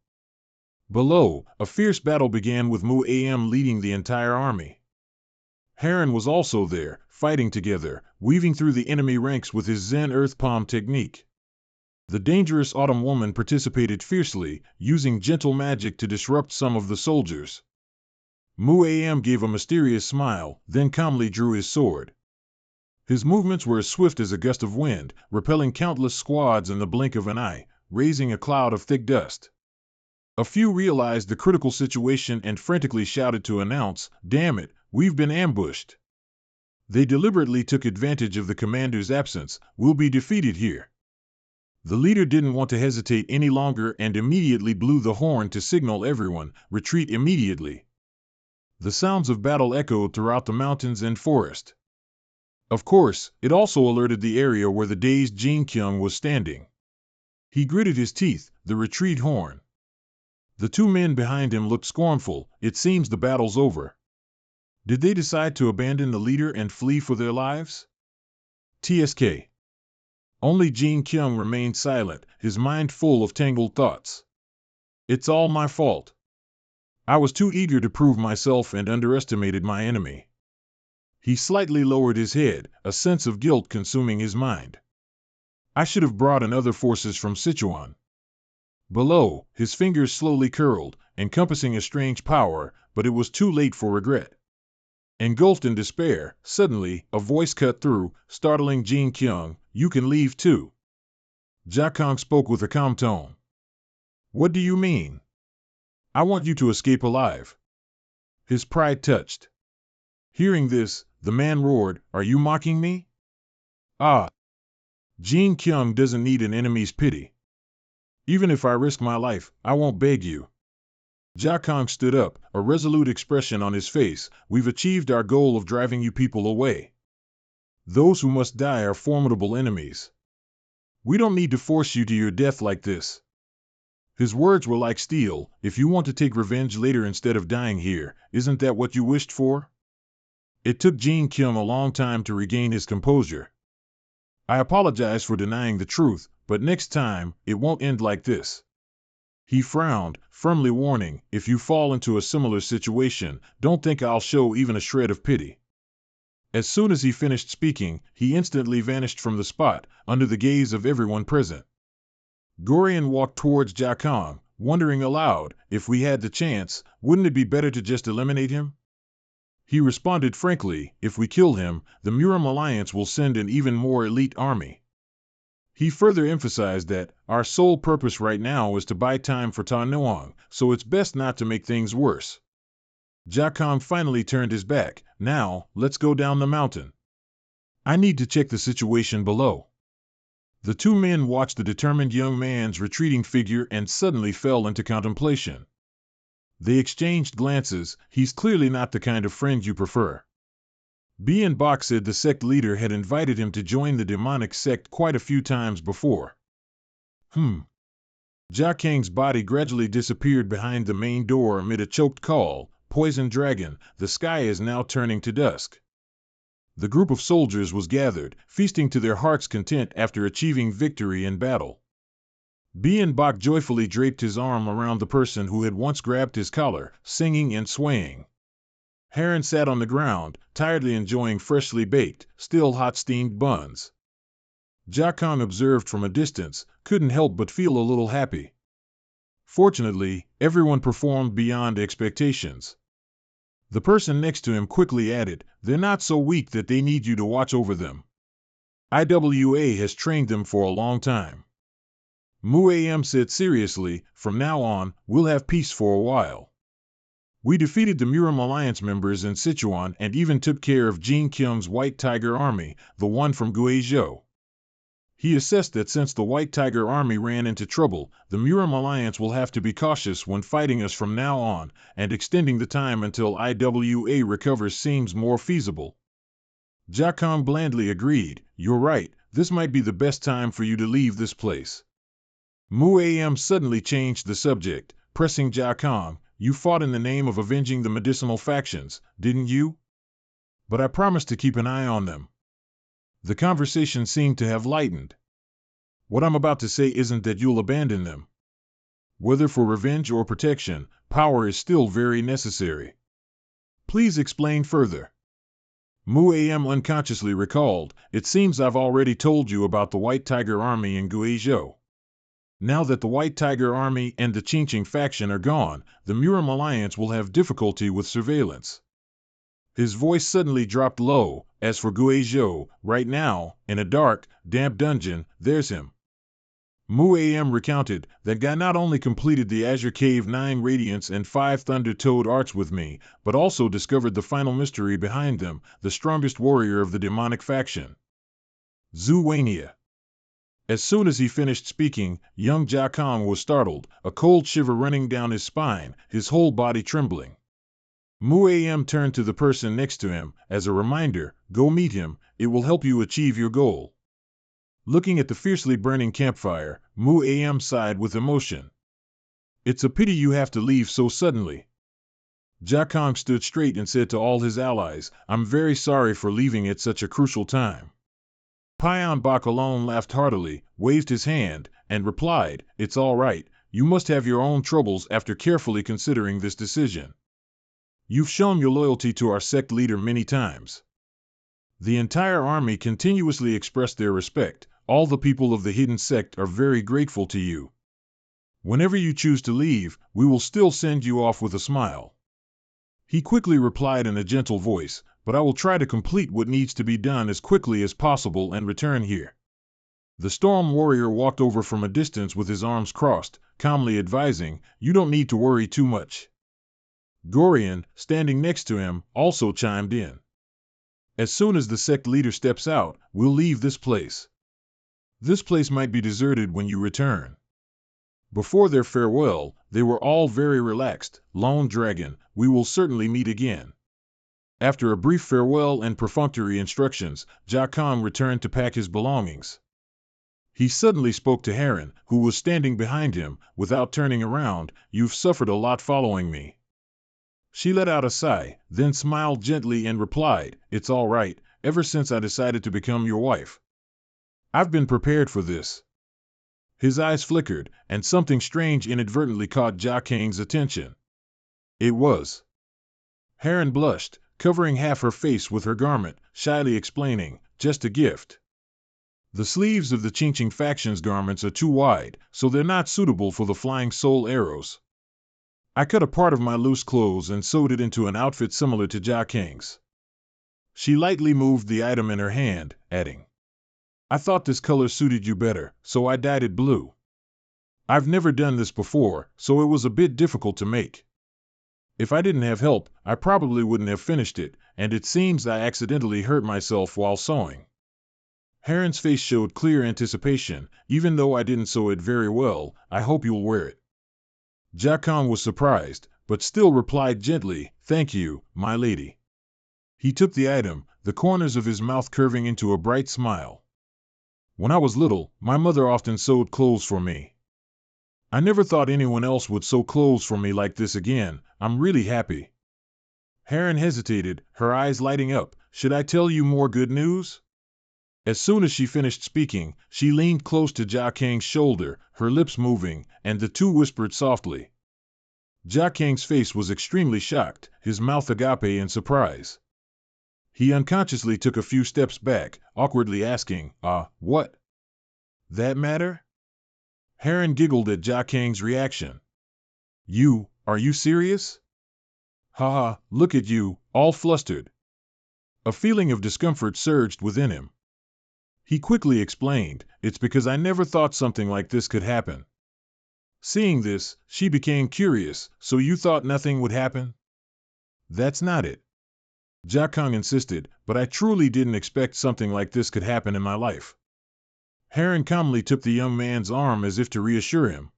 Below, a fierce battle began with Mu Am leading the entire army. Heron was also there, fighting together, weaving through the enemy ranks with his Zen Earth Palm technique. The dangerous Autumn Woman participated fiercely, using gentle magic to disrupt some of the soldiers. Mu Am gave a mysterious smile, then calmly drew his sword. His movements were as swift as a gust of wind, repelling countless squads in the blink of an eye, raising a cloud of thick dust. A few realized the critical situation and frantically shouted to announce, "Damn it, we've been ambushed." They deliberately took advantage of the commander's absence. "We'll be defeated here." The leader didn't want to hesitate any longer and immediately blew the horn to signal everyone, "Retreat immediately." The sounds of battle echoed throughout the mountains and forest. Of course, it also alerted the area where the dazed Jin Kyung was standing. He gritted his teeth, the retreat horn. The 2 men behind him looked scornful. It seems the battle's over. Did they decide to abandon the leader and flee for their lives? TSK. Only Jin Kyung remained silent, his mind full of tangled thoughts. "It's all my fault. I was too eager to prove myself and underestimated my enemy." He slightly lowered his head, a sense of guilt consuming his mind. "I should have brought in other forces from Sichuan." Below, his fingers slowly curled, encompassing a strange power, but it was too late for regret. Engulfed in despair, suddenly, a voice cut through, startling Jin Kyung. "You can leave too." Jakong spoke with a calm tone. "What do you mean?" "I want you to escape alive." His pride touched. Hearing this, the man roared, "Are you mocking me?" "Ah, Jin Kyung doesn't need an enemy's pity. Even if I risk my life, I won't beg you." Jakong stood up, a resolute expression on his face. "We've achieved our goal of driving you people away. Those who must die are formidable enemies. We don't need to force you to your death like this." His words were like steel. "If you want to take revenge later instead of dying here, isn't that what you wished for?" It took Jin Kyung a long time to regain his composure. "I apologize for denying the truth, but next time, it won't end like this." He frowned, firmly warning, "If you fall into a similar situation, don't think I'll show even a shred of pity." As soon as he finished speaking, he instantly vanished from the spot, under the gaze of everyone present. Gorian walked towards Jakong, wondering aloud, "If we had the chance, wouldn't it be better to just eliminate him?" He responded frankly, "If we kill him, the Muram Alliance will send an even more elite army." He further emphasized that, "Our sole purpose right now is to buy time for Ta Nuong, so it's best not to make things worse." Jakong finally turned his back. "Now, let's go down the mountain. I need to check the situation below." The two men watched the determined young man's retreating figure and suddenly fell into contemplation. They exchanged glances. "He's clearly not the kind of friend you prefer." Bien Bok said the sect leader had invited him to join the demonic sect quite a few times before. Jia Kang's body gradually disappeared behind the main door amid a choked call, "Poison dragon, the sky is now turning to dusk." The group of soldiers was gathered, feasting to their heart's content after achieving victory in battle. Bien Bok joyfully draped his arm around the person who had once grabbed his collar, singing and swaying. Heron sat on the ground, tiredly enjoying freshly baked, still hot steamed buns. Jakong observed from a distance, couldn't help but feel a little happy. Fortunately, everyone performed beyond expectations. The person next to him quickly added, "They're not so weak that they need you to watch over them. IWA has trained them for a long time." Muam said seriously, "From now on, we'll have peace for a while. We defeated the Muram Alliance members in Sichuan and even took care of Jin Kyung's White Tiger Army, the one from Guizhou." He assessed that since the White Tiger Army ran into trouble, the Muram Alliance will have to be cautious when fighting us from now on, and extending the time until IWA recovers seems more feasible. Jakong blandly agreed, "You're right, this might be the best time for you to leave this place." Muam suddenly changed the subject, pressing Jakong, "You fought in the name of avenging the medicinal factions, didn't you? But I promised to keep an eye on them." The conversation seemed to have lightened. "What I'm about to say isn't that you'll abandon them. Whether for revenge or protection, power is still very necessary. Please explain further." Muam unconsciously recalled, "It seems I've already told you about the White Tiger Army in Guizhou. Now that the White Tiger Army and the Qingqing faction are gone, the Muram Alliance will have difficulty with surveillance." His voice suddenly dropped low. "As for Guizhou, right now, in a dark, damp dungeon, there's him." Muam recounted, "That guy not only completed the Azure Cave 9 Radiance and 5 Thunder Toad Arts with me, but also discovered the final mystery behind them, the strongest warrior of the demonic faction. Zhu Wania." As soon as he finished speaking, young Jakong was startled, a cold shiver running down his spine, his whole body trembling. Muam turned to the person next to him, "As a reminder, go meet him, it will help you achieve your goal." Looking at the fiercely burning campfire, Muam sighed with emotion. "It's a pity you have to leave so suddenly." Jakong stood straight and said to all his allies, "I'm very sorry for leaving at such a crucial time." Payan Bok alone laughed heartily, waved his hand, and replied, "It's all right, you must have your own troubles after carefully considering this decision. You've shown your loyalty to our sect leader many times." The entire army continuously expressed their respect. "All the people of the hidden sect are very grateful to you." Whenever you choose to leave, we will still send you off with a smile. He quickly replied in a gentle voice, but I will try to complete what needs to be done as quickly as possible and return here. The storm warrior walked over from a distance with his arms crossed, calmly advising, you don't need to worry too much. Gorian, standing next to him, also chimed in. As soon as the sect leader steps out, we'll leave this place. This place might be deserted when you return. Before their farewell, they were all very relaxed. Lone Dragon, we will certainly meet again. After a brief farewell and perfunctory instructions, Jakang returned to pack his belongings. He suddenly spoke to Heron, who was standing behind him, without turning around, you've suffered a lot following me. She let out a sigh, then smiled gently and replied, it's all right, ever since I decided to become your wife. I've been prepared for this. His eyes flickered, and something strange inadvertently caught Jakang's attention. It was. Heron blushed, covering half her face with her garment, shyly explaining, just a gift. The sleeves of the Qingqing faction's garments are too wide, so they're not suitable for the flying soul arrows. I cut a part of my loose clothes and sewed it into an outfit similar to Jakang's. She lightly moved the item in her hand, adding, I thought this color suited you better, so I dyed it blue. I've never done this before, so it was a bit difficult to make. If I didn't have help, I probably wouldn't have finished it, and it seems I accidentally hurt myself while sewing. Heron's face showed clear anticipation. Even though I didn't sew it very well, I hope you'll wear it. Jakang was surprised, but still replied gently, thank you, my lady. He took the item, the corners of his mouth curving into a bright smile. When I was little, my mother often sewed clothes for me. I never thought anyone else would sew clothes for me like this again. I'm really happy. Heron hesitated, her eyes lighting up. Should I tell you more good news? As soon as she finished speaking, she leaned close to Jakang's shoulder, her lips moving, and the two whispered softly. Jakang's face was extremely shocked, his mouth agape in surprise. He unconsciously took a few steps back, awkwardly asking, what? That matter? Heron giggled at Jakang's reaction. Are you serious? Haha, look at you, all flustered. A feeling of discomfort surged within him. He quickly explained, it's because I never thought something like this could happen. Seeing this, she became curious, so you thought nothing would happen? That's not it. Jakang insisted, but I truly didn't expect something like this could happen in my life. Heron calmly took the young man's arm as if to reassure him.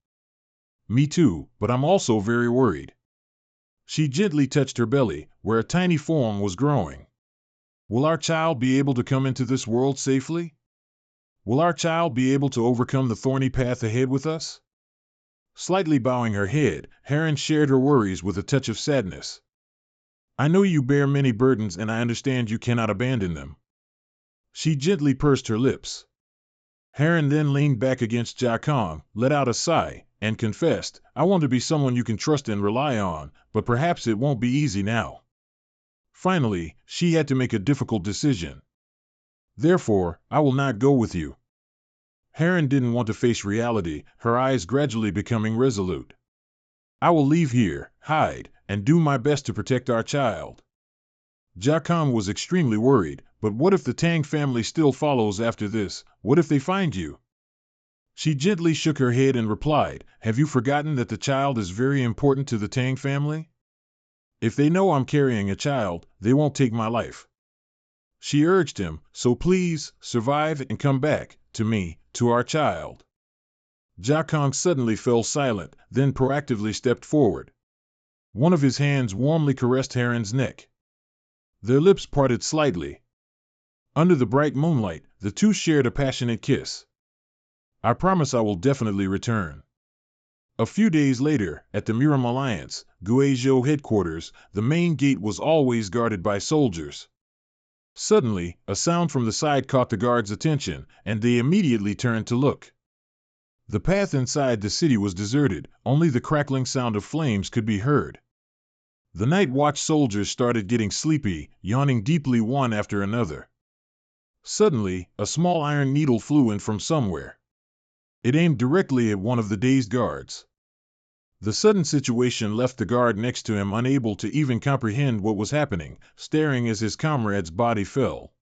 Me too, but I'm also very worried. She gently touched her belly, where a tiny form was growing. Will our child be able to come into this world safely? Will our child be able to overcome the thorny path ahead with us? Slightly bowing her head, Heron shared her worries with a touch of sadness. I know you bear many burdens and I understand you cannot abandon them. She gently pursed her lips. Heron then leaned back against Jakang, let out a sigh, and confessed, I want to be someone you can trust and rely on, but perhaps it won't be easy now. Finally, she had to make a difficult decision. Therefore, I will not go with you. Heron didn't want to face reality, her eyes gradually becoming resolute. I will leave here, hide, and do my best to protect our child. Jakang was extremely worried, but what if the Tang family still follows after this? What if they find you? She gently shook her head and replied, have you forgotten that the child is very important to the Tang family? If they know I'm carrying a child, they won't take my life. She urged him, so please, survive and come back, to me, to our child. Jakang suddenly fell silent, then proactively stepped forward. One of his hands warmly caressed Heron's neck. Their lips parted slightly. Under the bright moonlight, the two shared a passionate kiss. I promise I will definitely return. A few days later, at the Miram Alliance, Guizhou headquarters, the main gate was always guarded by soldiers. Suddenly, a sound from the side caught the guards' attention, and they immediately turned to look. The path inside the city was deserted, only the crackling sound of flames could be heard. The night watch soldiers started getting sleepy, yawning deeply one after another. Suddenly, a small iron needle flew in from somewhere. It aimed directly at one of the dazed guards. The sudden situation left the guard next to him unable to even comprehend what was happening, staring as his comrade's body fell.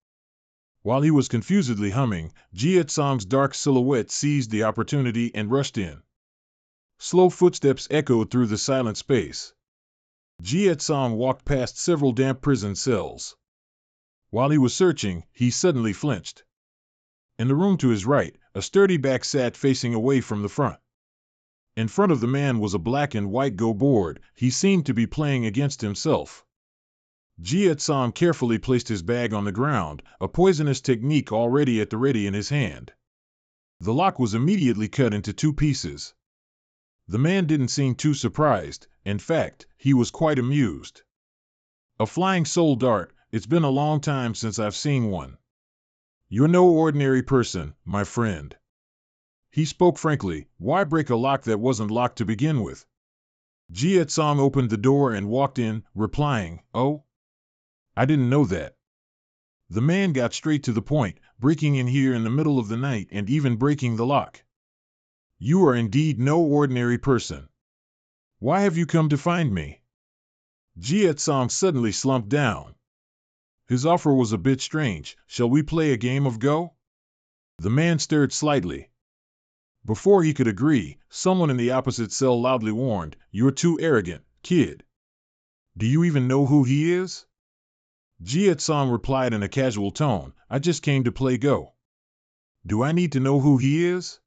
While he was confusedly humming, Jie Tsong's dark silhouette seized the opportunity and rushed in. Slow footsteps echoed through the silent space. Jie Tsong walked past several damp prison cells. While he was searching, he suddenly flinched. In the room to his right, a sturdy back sat facing away from the front. In front of the man was a black and white Go board. He seemed to be playing against himself. Jie Tsong carefully placed his bag on the ground, a poisonous technique already at the ready in his hand. The lock was immediately cut into 2 pieces. The man didn't seem too surprised. In fact, he was quite amused. A flying soul dart, it's been a long time since I've seen one. You're no ordinary person, my friend. He spoke frankly. Why break a lock that wasn't locked to begin with? Jie Tsong opened the door and walked in, replying, "Oh? I didn't know that." The man got straight to the point, breaking in here in the middle of the night and even breaking the lock. You are indeed no ordinary person. Why have you come to find me? Jie Tsong suddenly slumped down. His offer was a bit strange. Shall we play a game of Go? The man stirred slightly. Before he could agree, someone in the opposite cell loudly warned, "You're too arrogant, kid. Do you even know who he is?" Jie Tsong replied in a casual tone, "I just came to play Go." "Do I need to know who he is?"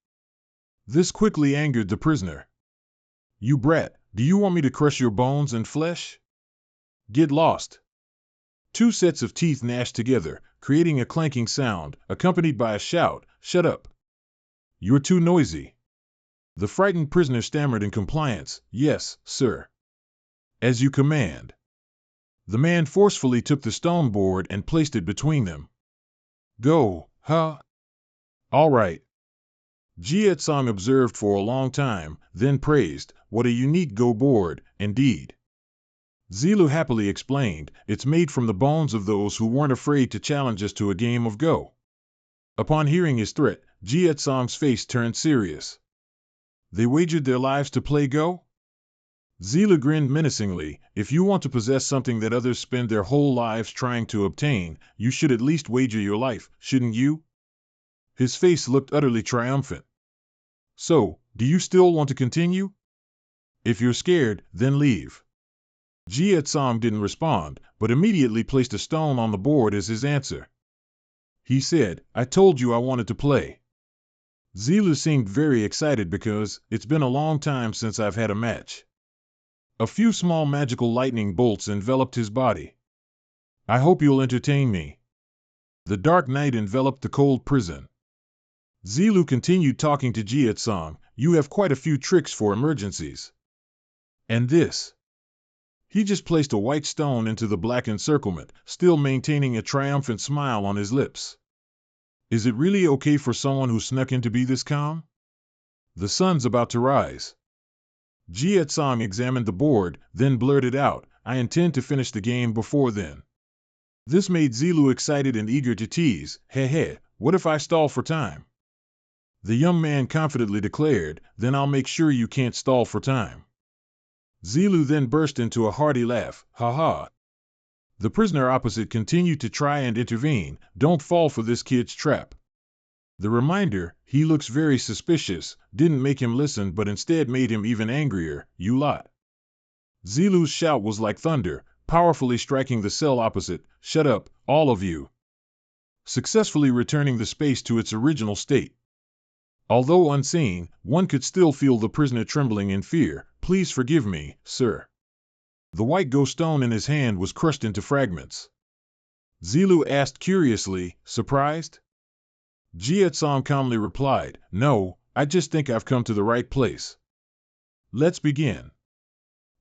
This quickly angered the prisoner. "You brat, do you want me to crush your bones and flesh? Get lost." 2 sets of teeth gnashed together, creating a clanking sound, accompanied by a shout, "Shut up! You're too noisy." The frightened prisoner stammered in compliance, "Yes, sir. As you command." The man forcefully took the stone board and placed it between them. "Go, huh? All right." Jie Tsong observed for a long time, then praised, "What a unique Go board, indeed." Zilu happily explained, "It's made from the bones of those who weren't afraid to challenge us to a game of Go." Upon hearing his threat, Jie Tsong's face turned serious. They wagered their lives to play Go? Zilu grinned menacingly, "If you want to possess something that others spend their whole lives trying to obtain, you should at least wager your life, shouldn't you?" His face looked utterly triumphant. "So, do you still want to continue? If you're scared, then leave." Jie Tsong didn't respond, but immediately placed a stone on the board as his answer. He said, "I told you I wanted to play." Zilu seemed very excited because it's been a long time since I've had a match. A few small magical lightning bolts enveloped his body. "I hope you'll entertain me." The dark night enveloped the cold prison. Zilu continued talking to Jie Tsong, "You have quite a few tricks for emergencies. And this?" He just placed a white stone into the black encirclement, still maintaining a triumphant smile on his lips. "Is it really okay for someone who snuck in to be this calm? The sun's about to rise." Jie Tsong examined the board, then blurted out, "I intend to finish the game before then." This made Zilu excited and eager to tease, "Hey, what if I stall for time?" The young man confidently declared, "Then I'll make sure you can't stall for time." Zilu then burst into a hearty laugh, "Ha ha." The prisoner opposite continued to try and intervene, "Don't fall for this kid's trap." The reminder, "He looks very suspicious," didn't make him listen but instead made him even angrier, "You lot." Zilu's shout was like thunder, powerfully striking the cell opposite, "Shut up, all of you," successfully returning the space to its original state. Although unseen, one could still feel the prisoner trembling in fear. "Please forgive me, sir." The white ghost stone in his hand was crushed into fragments. Zilu asked curiously, "Surprised?" Jie Tsong calmly replied, "No, I just think I've come to the right place. Let's begin."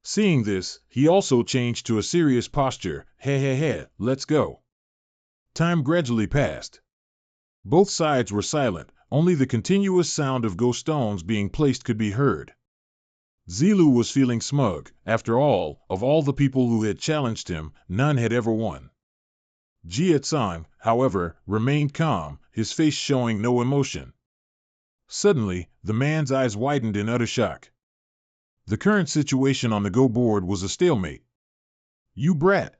Seeing this, he also changed to a serious posture, "Hey, let's go." Time gradually passed. Both sides were silent, only the continuous sound of ghost stones being placed could be heard. Zilu was feeling smug. After all, of all the people who had challenged him, none had ever won. Jie Tsong, however, remained calm, his face showing no emotion. Suddenly, the man's eyes widened in utter shock. The current situation on the Go board was a stalemate. You brat.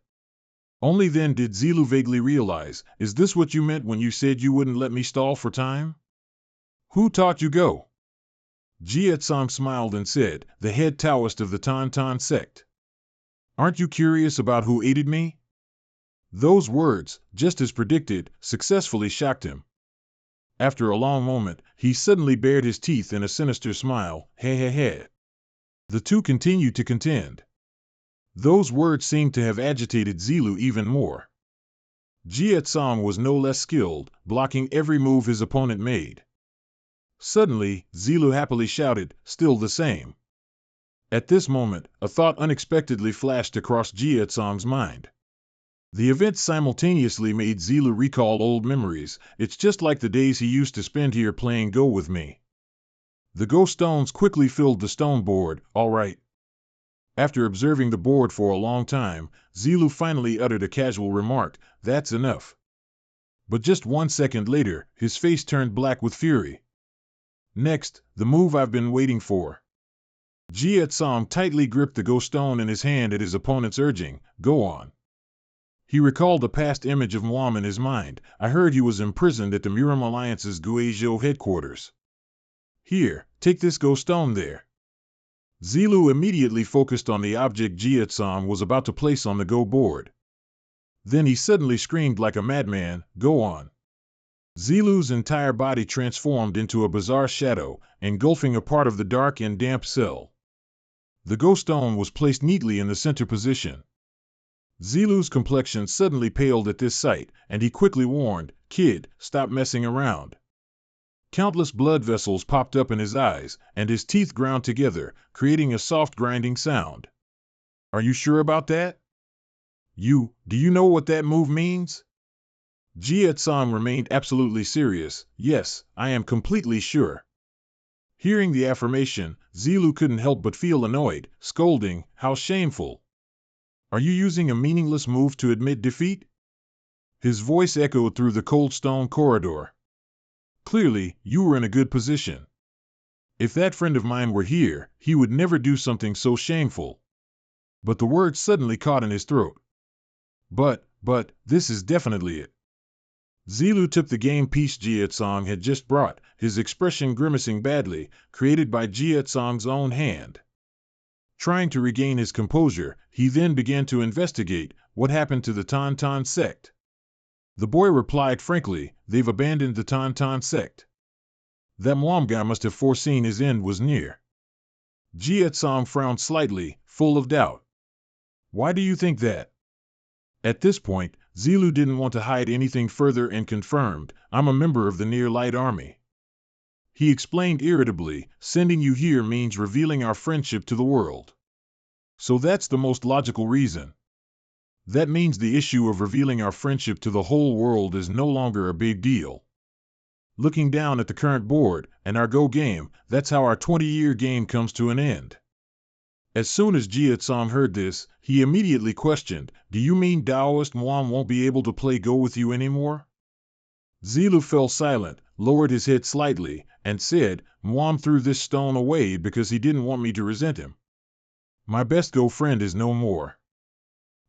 Only then did Zilu vaguely realize, is this what you meant when you said you wouldn't let me stall for time? Who taught you Go? Jietsong smiled and said, the head Taoist of the Tan sect. Aren't you curious about who aided me? Those words, just as predicted, successfully shocked him. After a long moment, he suddenly bared his teeth in a sinister smile, he. The two continued to contend. Those words seemed to have agitated Zilu even more. Jietsong was no less skilled, blocking every move his opponent made. Suddenly, Zilu happily shouted, still the same. At this moment, a thought unexpectedly flashed across Jietsong's mind. The event simultaneously made Zilu recall old memories. It's just like the days he used to spend here playing Go with me. The Go stones quickly filled the stone board, all right. After observing the board for a long time, Zilu finally uttered a casual remark, that's enough. But just 1 second later, his face turned black with fury. Next, the move I've been waiting for. Jietsong tightly gripped the Go stone in his hand at his opponent's urging, go on. He recalled a past image of Muam in his mind. I heard he was imprisoned at the Muram Alliance's Guizhou headquarters. Here, take this Go stone there. Zilu immediately focused on the object Jietsong was about to place on the Go board. Then he suddenly screamed like a madman, go on. Zilu's entire body transformed into a bizarre shadow, engulfing a part of the dark and damp cell. The Go stone was placed neatly in the center position. Zilu's complexion suddenly paled at this sight, and he quickly warned, kid, stop messing around. Countless blood vessels popped up in his eyes, and his teeth ground together, creating a soft grinding sound. Are you sure about that? Do you know what that move means? Jietsong remained absolutely serious. Yes, I am completely sure. Hearing the affirmation, Zilu couldn't help but feel annoyed, scolding, how shameful. Are you using a meaningless move to admit defeat? His voice echoed through the cold stone corridor. Clearly, you were in a good position. If that friend of mine were here, he would never do something so shameful. But the words suddenly caught in his throat. But, this is definitely it. Zilu took the game piece Jietsong had just brought, his expression grimacing badly, created by Jietsong's own hand. Trying to regain his composure, he then began to investigate what happened to the Tan sect. The boy replied frankly, they've abandoned the Tan sect. That Muam guy must have foreseen his end was near. Jietsong frowned slightly, full of doubt. Why do you think that? At this point, Zilu didn't want to hide anything further and confirmed, I'm a member of the Near Light Army. He explained irritably, sending you here means revealing our friendship to the world. So that's the most logical reason. That means the issue of revealing our friendship to the whole world is no longer a big deal. Looking down at the current board, and our Go game, that's how our 20-year game comes to an end. As soon as Jietsong heard this, he immediately questioned, do you mean Taoist Muam won't be able to play Go with you anymore? Zilu fell silent, lowered his head slightly, and said, Muam threw this stone away because he didn't want me to resent him. My best Go friend is no more.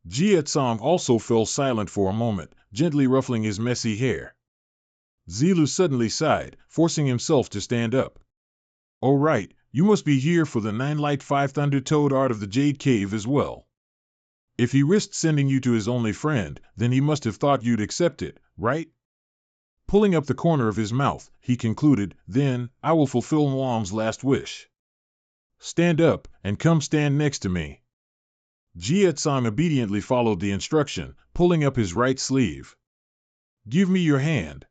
Jietsong also fell silent for a moment, gently ruffling his messy hair. Zilu suddenly sighed, forcing himself to stand up. Oh right, you must be here for the 9 Light 5 Thunder Toad art of the Jade Cave as well. If he risked sending you to his only friend, then he must have thought you'd accept it, right? Pulling up the corner of his mouth, he concluded, then, I will fulfill Muam's last wish. Stand up, and come stand next to me. Jietsong obediently followed the instruction, pulling up his right sleeve. Give me your hand.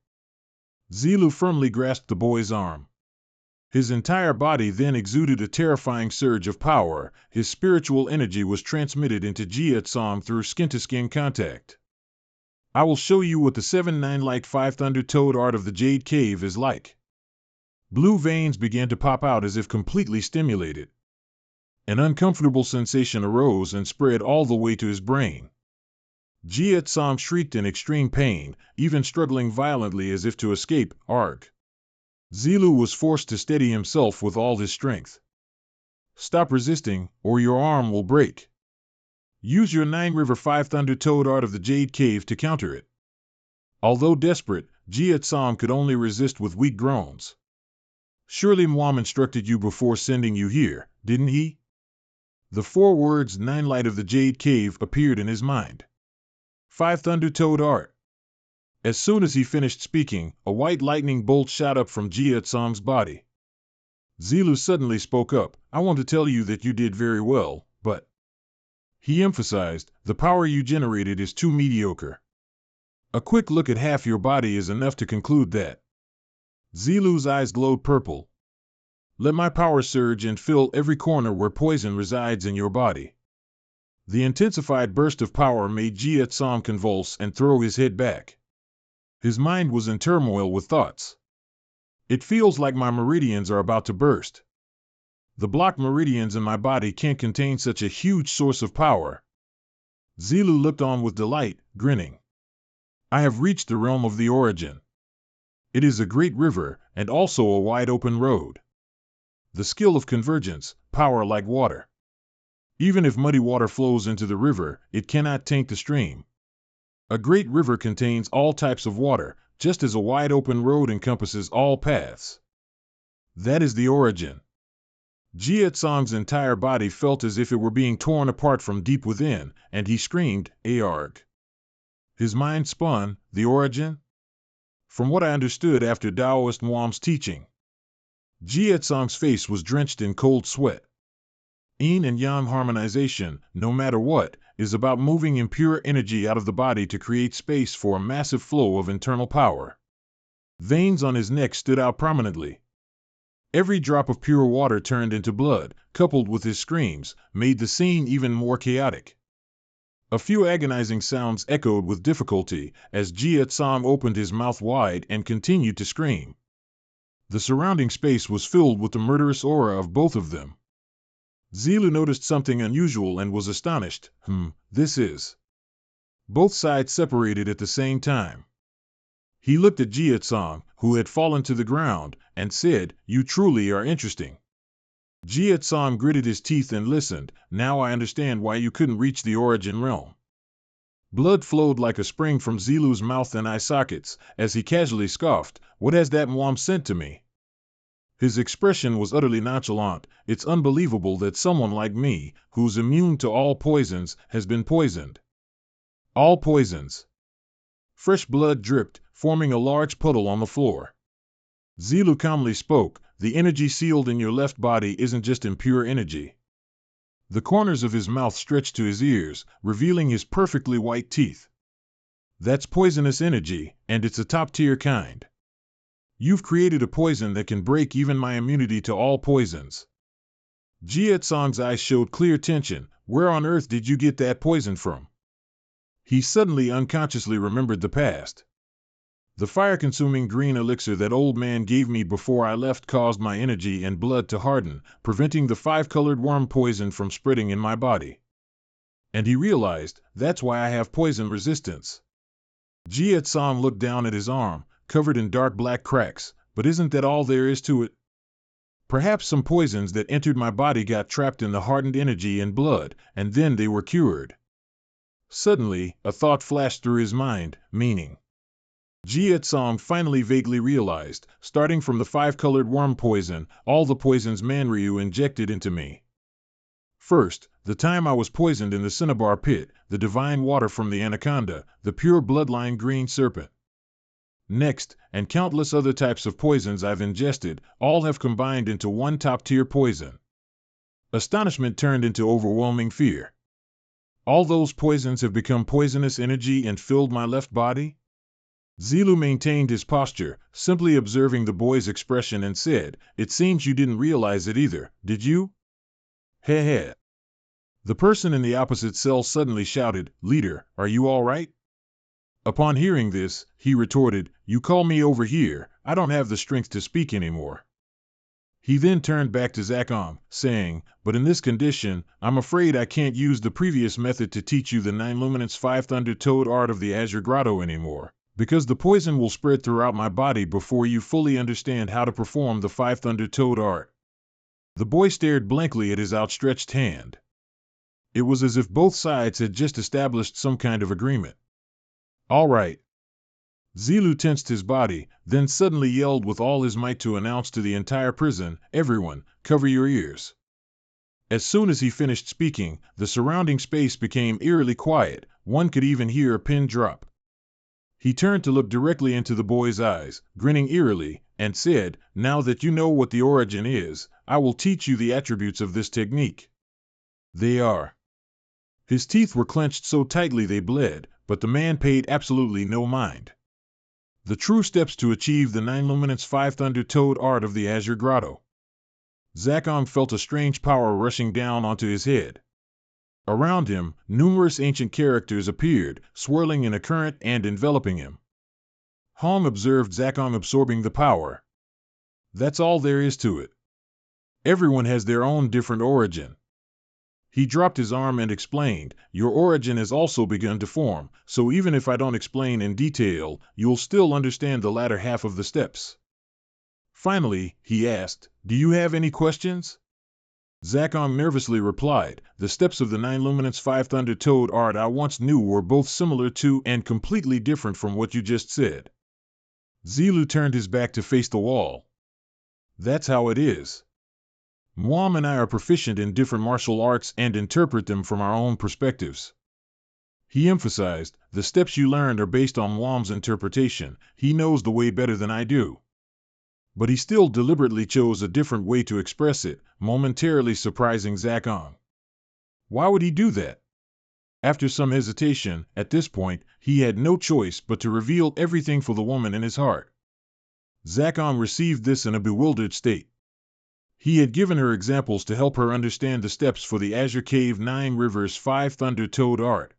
Zilu firmly grasped the boy's arm. His entire body then exuded a terrifying surge of power. His spiritual energy was transmitted into Jietsong through skin-to-skin contact. I will show you what the 7-9 Light 5 Thunder Toad art of the Jade Cave is like. Blue veins began to pop out as if completely stimulated. An uncomfortable sensation arose and spread all the way to his brain. Jietsong shrieked in extreme pain, even struggling violently as if to escape. Arg! Zilu was forced to steady himself with all his strength. Stop resisting, or your arm will break. Use your 9-river 5-thunder toad art of the Jade Cave to counter it. Although desperate, Jia Tsam could only resist with weak groans. Surely Muam instructed you before sending you here, didn't he? The 4 words 9 light of the Jade Cave appeared in his mind. 5-thunder toad art. As soon as he finished speaking, a white lightning bolt shot up from Jia Tsam's body. Zilu suddenly spoke up. I want to tell you that you did very well, but... He emphasized, the power you generated is too mediocre. A quick look at half your body is enough to conclude that. Zilu's eyes glowed purple. Let my power surge and fill every corner where poison resides in your body. The intensified burst of power made Jia Tsam convulse and throw his head back. His mind was in turmoil with thoughts. It feels like my meridians are about to burst. The blocked meridians in my body can't contain such a huge source of power. Zilu looked on with delight, grinning. I have reached the realm of the origin. It is a great river, and also a wide open road. The skill of convergence, power like water. Even if muddy water flows into the river, it cannot taint the stream. A great river contains all types of water, just as a wide open road encompasses all paths. That is the origin. Jia Tsam's entire body felt as if it were being torn apart from deep within, and he screamed, Aarg. His mind spun, the origin? From what I understood after Taoist Muam's teaching. Jia Tsam's face was drenched in cold sweat. Yin and Yang harmonization, no matter what, is about moving impure energy out of the body to create space for a massive flow of internal power. Veins on his neck stood out prominently. Every drop of pure water turned into blood, coupled with his screams, made the scene even more chaotic. A few agonizing sounds echoed with difficulty as Jia Tsam opened his mouth wide and continued to scream. The surrounding space was filled with the murderous aura of both of them. Zilu noticed something unusual and was astonished. This is... Both sides separated at the same time. He looked at Jia Tsam, who had fallen to the ground, and said, You truly are interesting. Jia Tsam gritted his teeth and listened. Now I understand why you couldn't reach the origin realm. Blood flowed like a spring from Zilu's mouth and eye sockets, as he casually scoffed, What has that Muam sent to me? His expression was utterly nonchalant. It's unbelievable that someone like me, who's immune to all poisons, has been poisoned. All poisons. Fresh blood dripped, forming a large puddle on the floor. Zilu calmly spoke, The energy sealed in your left body isn't just impure energy. The corners of his mouth stretched to his ears, revealing his perfectly white teeth. That's poisonous energy, and it's a top-tier kind. You've created a poison that can break even my immunity to all poisons. Jia Tsang's eyes showed clear tension. Where on earth did you get that poison from? He suddenly unconsciously remembered the past. The fire-consuming green elixir that old man gave me before I left caused my energy and blood to harden, preventing the 5-colored worm poison from spreading in my body. And he realized, that's why I have poison resistance. Jia Tsang looked down at his arm, covered in dark black cracks, but isn't that all there is to it? Perhaps some poisons that entered my body got trapped in the hardened energy and blood, and then they were cured. Suddenly, a thought flashed through his mind, meaning. Jia Tsang finally vaguely realized, starting from the 5-colored worm poison, all the poisons Manryu injected into me. First, the time I was poisoned in the cinnabar pit, the divine water from the anaconda, the pure bloodline green serpent. Next, and countless other types of poisons I've ingested, all have combined into one top-tier poison. Astonishment turned into overwhelming fear. All those poisons have become poisonous energy and filled my left body? Zilu maintained his posture, simply observing the boy's expression and said, It seems you didn't realize it either, did you? Heh. The person in the opposite cell suddenly shouted, Leader, are you all right? Upon hearing this, he retorted, You call me over here, I don't have the strength to speak anymore. He then turned back to Zakam, saying, But in this condition, I'm afraid I can't use the previous method to teach you the 9 Luminance 5-Thunder Toad art of the Azure Grotto anymore, because the poison will spread throughout my body before you fully understand how to perform the 5-Thunder Toad art. The boy stared blankly at his outstretched hand. It was as if both sides had just established some kind of agreement. All right. Zilu tensed his body, then suddenly yelled with all his might to announce to the entire prison, "Everyone, cover your ears." As soon as he finished speaking, the surrounding space became eerily quiet. One could even hear a pin drop. He turned to look directly into the boy's eyes, grinning eerily, and said, "Now that you know what the origin is, I will teach you the attributes of this technique. They are..." His teeth were clenched so tightly they bled, but the man paid absolutely no mind. The true steps to achieve the 9 Luminance 5 Thunder Toad art of the Azure Grotto. Zakong felt a strange power rushing down onto his head. Around him, numerous ancient characters appeared, swirling in a current and enveloping him. Hong observed Zakong absorbing the power. That's all there is to it. Everyone has their own different origin. He dropped his arm and explained, "Your origin has also begun to form, so even if I don't explain in detail, you'll still understand the latter half of the steps." Finally, he asked, "Do you have any questions?" Zakong nervously replied, "The steps of the 9 Luminance 5 Thunder Toad art I once knew were both similar to and completely different from what you just said." Zilu turned his back to face the wall. "That's how it is. Muam and I are proficient in different martial arts and interpret them from our own perspectives." He emphasized, "The steps you learned are based on Muam's interpretation. He knows the way better than I do." But he still deliberately chose a different way to express it, momentarily surprising Zakong. Why would he do that? After some hesitation, at this point, he had no choice but to reveal everything for the woman in his heart. Zakong received this in a bewildered state. He had given her examples to help her understand the steps for the Azure Cave 9 Rivers 5 Thunder Toad art.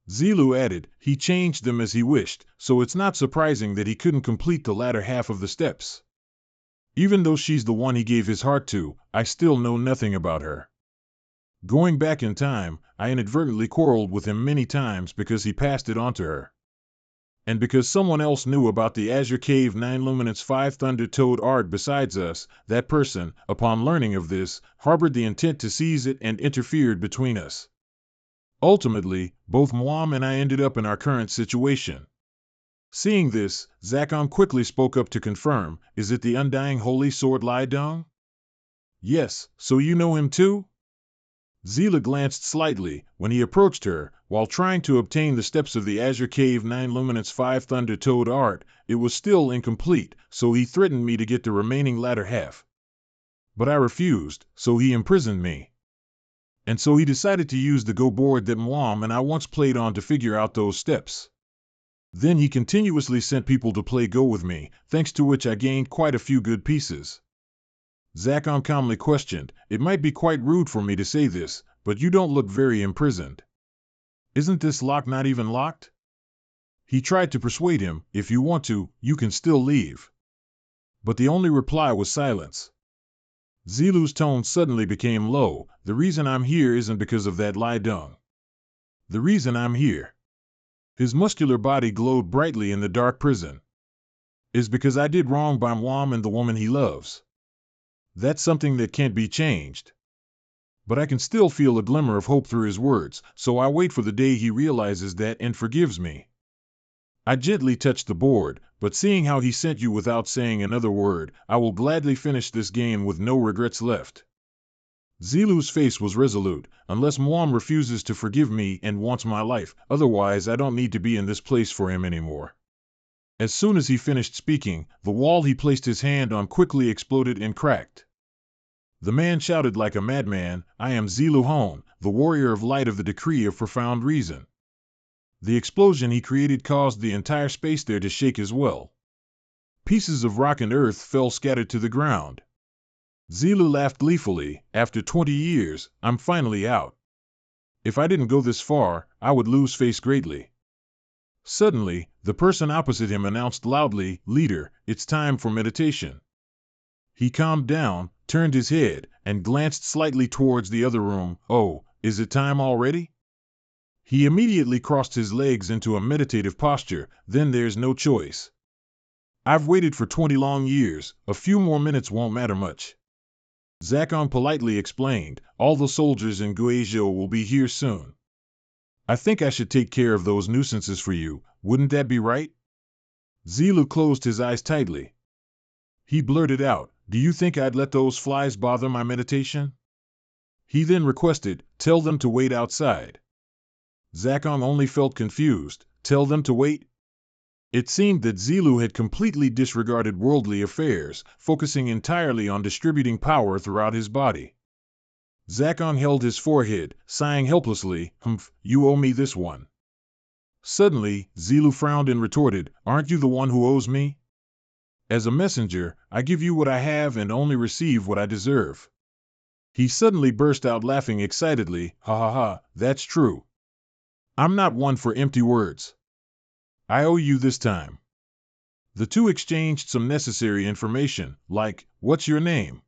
Zilu added, he changed them as he wished, so it's not surprising that he couldn't complete the latter half of the steps. Even though she's the one he gave his heart to, I still know nothing about her. Going back in time, I inadvertently quarreled with him many times because he passed it on to her. And because someone else knew about the Azure Cave 9 Luminance 5 Thunder Toad art besides us, that person, upon learning of this, harbored the intent to seize it and interfered between us. Ultimately, both Muam and I ended up in our current situation. Seeing this, Zakong quickly spoke up to confirm, "Is it the undying holy sword Lai Dong?" "Yes, so you know him too?" Zila glanced slightly when he approached her. While trying to obtain the steps of the Azure Cave 9 Luminance 5 Thunder Toad art, it was still incomplete, so he threatened me to get the remaining latter half. But I refused, so he imprisoned me. And so he decided to use the Go board that Muam and I once played on to figure out those steps. Then he continuously sent people to play Go with me, thanks to which I gained quite a few good pieces. Zakong calmly questioned, "It might be quite rude for me to say this, but you don't look very imprisoned. Isn't this lock not even locked?" He tried to persuade him, "If you want to, you can still leave." But the only reply was silence. Zilu's tone suddenly became low. "The reason I'm here isn't because of that Lai Dong. The reason I'm here," his muscular body glowed brightly in the dark prison, "is because I did wrong by Muam and the woman he loves. That's something that can't be changed." But I can still feel a glimmer of hope through his words, so I wait for the day he realizes that and forgives me. I gently touched the board, but seeing how he sent you without saying another word, I will gladly finish this game with no regrets left. Zilu's face was resolute. "Unless Muam refuses to forgive me and wants my life, otherwise I don't need to be in this place for him anymore." As soon as he finished speaking, the wall he placed his hand on quickly exploded and cracked. The man shouted like a madman, "I am Zilu Hon, the warrior of light of the decree of profound reason." The explosion he created caused the entire space there to shake as well. Pieces of rock and earth fell scattered to the ground. Zilu laughed gleefully. "After 20 years, I'm finally out. If I didn't go this far, I would lose face greatly." Suddenly, the person opposite him announced loudly, "Leader, it's time for meditation." He calmed down, turned his head, and glanced slightly towards the other room. "Oh, is it time already?" He immediately crossed his legs into a meditative posture. "Then there's no choice. I've waited for 20 long years, a few more minutes won't matter much." Zakon politely explained, all the soldiers in Guizhou will be here soon. I think I should take care of those nuisances for you, wouldn't that be right? Zilu closed his eyes tightly. He blurted out, do you think I'd let those flies bother my meditation? He then requested, tell them to wait outside. Zakon only felt confused, tell them to wait? It seemed that Zilu had completely disregarded worldly affairs, focusing entirely on distributing power throughout his body. Zakon held his forehead, sighing helplessly, humph, you owe me this one. Suddenly, Zilu frowned and retorted, aren't you the one who owes me? As a messenger, I give you what I have and only receive what I deserve. He suddenly burst out laughing excitedly, ha ha ha, that's true. I'm not one for empty words. I owe you this time. The two exchanged some necessary information, like, what's your name?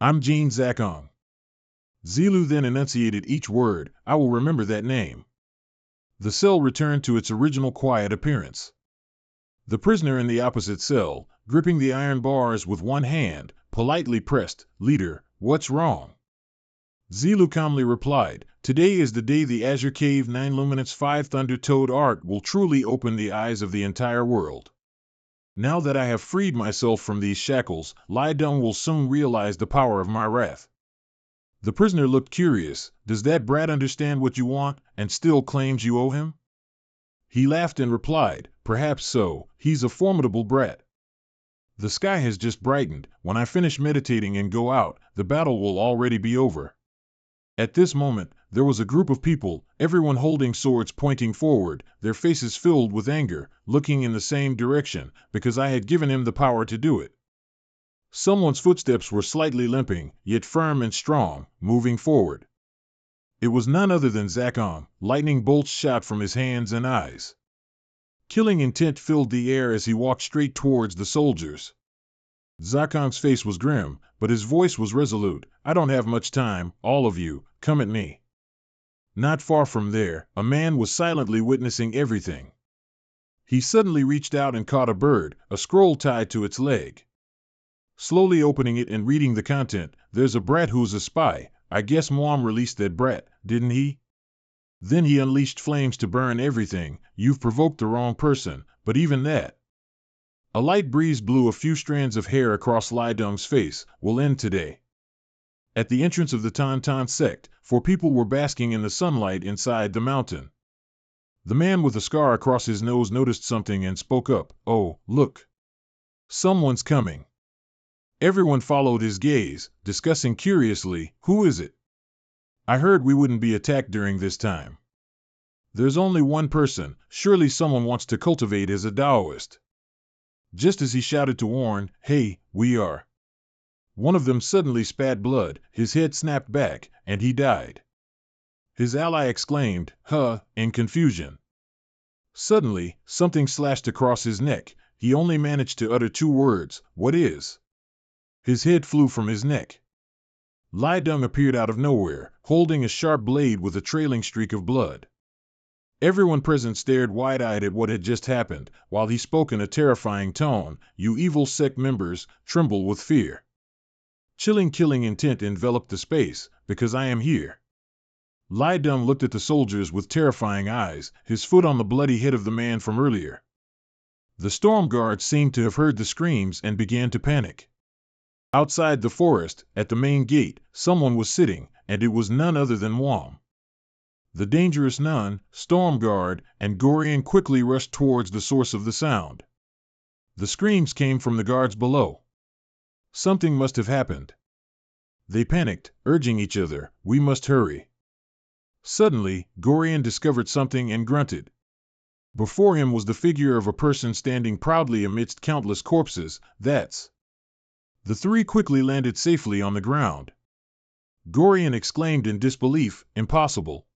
I'm Jean Zakon. Zilu then enunciated each word, I will remember that name. The cell returned to its original quiet appearance. The prisoner in the opposite cell, gripping the iron bars with one hand, politely pressed, Leader, what's wrong? Zilu calmly replied, today is the day the Azure Cave 9 Luminance 5 Thunder Toad art will truly open the eyes of the entire world. Now that I have freed myself from these shackles, Lai Dong will soon realize the power of my wrath. The prisoner looked curious, does that brat understand what you want, and still claims you owe him? He laughed and replied, perhaps so, he's a formidable brat. The sky has just brightened, when I finish meditating and go out, the battle will already be over. At this moment, there was a group of people, everyone holding swords pointing forward, their faces filled with anger, looking in the same direction, because I had given him the power to do it. Someone's footsteps were slightly limping, yet firm and strong, moving forward. It was none other than Zakon, lightning bolts shot from his hands and eyes. Killing intent filled the air as he walked straight towards the soldiers. Zakon's face was grim, but his voice was resolute. I don't have much time, all of you, come at me. Not far from there, a man was silently witnessing everything. He suddenly reached out and caught a bird, a scroll tied to its leg. Slowly opening it and reading the content, there's a brat who's a spy. I guess Mom released that brat, didn't he? Then he unleashed flames to burn everything. You've provoked the wrong person, but even that. A light breeze blew a few strands of hair across Lai Dong's face. Will end today. At the entrance of the Tan sect, 4 people were basking in the sunlight inside the mountain. The man with a scar across his nose noticed something and spoke up. Oh, look. Someone's coming. Everyone followed his gaze, discussing curiously, who is it? I heard we wouldn't be attacked during this time. There's only one person, surely someone wants to cultivate as a Taoist. Just as he shouted to warn, hey, we are. One of them suddenly spat blood, his head snapped back, and he died. His ally exclaimed, huh, in confusion. Suddenly, something slashed across his neck. He only managed to utter 2 words, what is? His head flew from his neck. Lai Dong appeared out of nowhere, holding a sharp blade with a trailing streak of blood. Everyone present stared wide-eyed at what had just happened, while he spoke in a terrifying tone, you evil sect members, tremble with fear. Chilling killing intent enveloped the space, because I am here. Lai Dong looked at the soldiers with terrifying eyes, his foot on the bloody head of the man from earlier. The storm guards seemed to have heard the screams and began to panic. Outside the forest, at the main gate, someone was sitting, and it was none other than Wam. The dangerous nun, storm guard, and Gorian quickly rushed towards the source of the sound. The screams came from the guards below. Something must have happened. They panicked, urging each other, we must hurry. Suddenly, Gorian discovered something and grunted. Before him was the figure of a person standing proudly amidst countless corpses. That's. The 3 quickly landed safely on the ground. Gorian exclaimed in disbelief, impossible.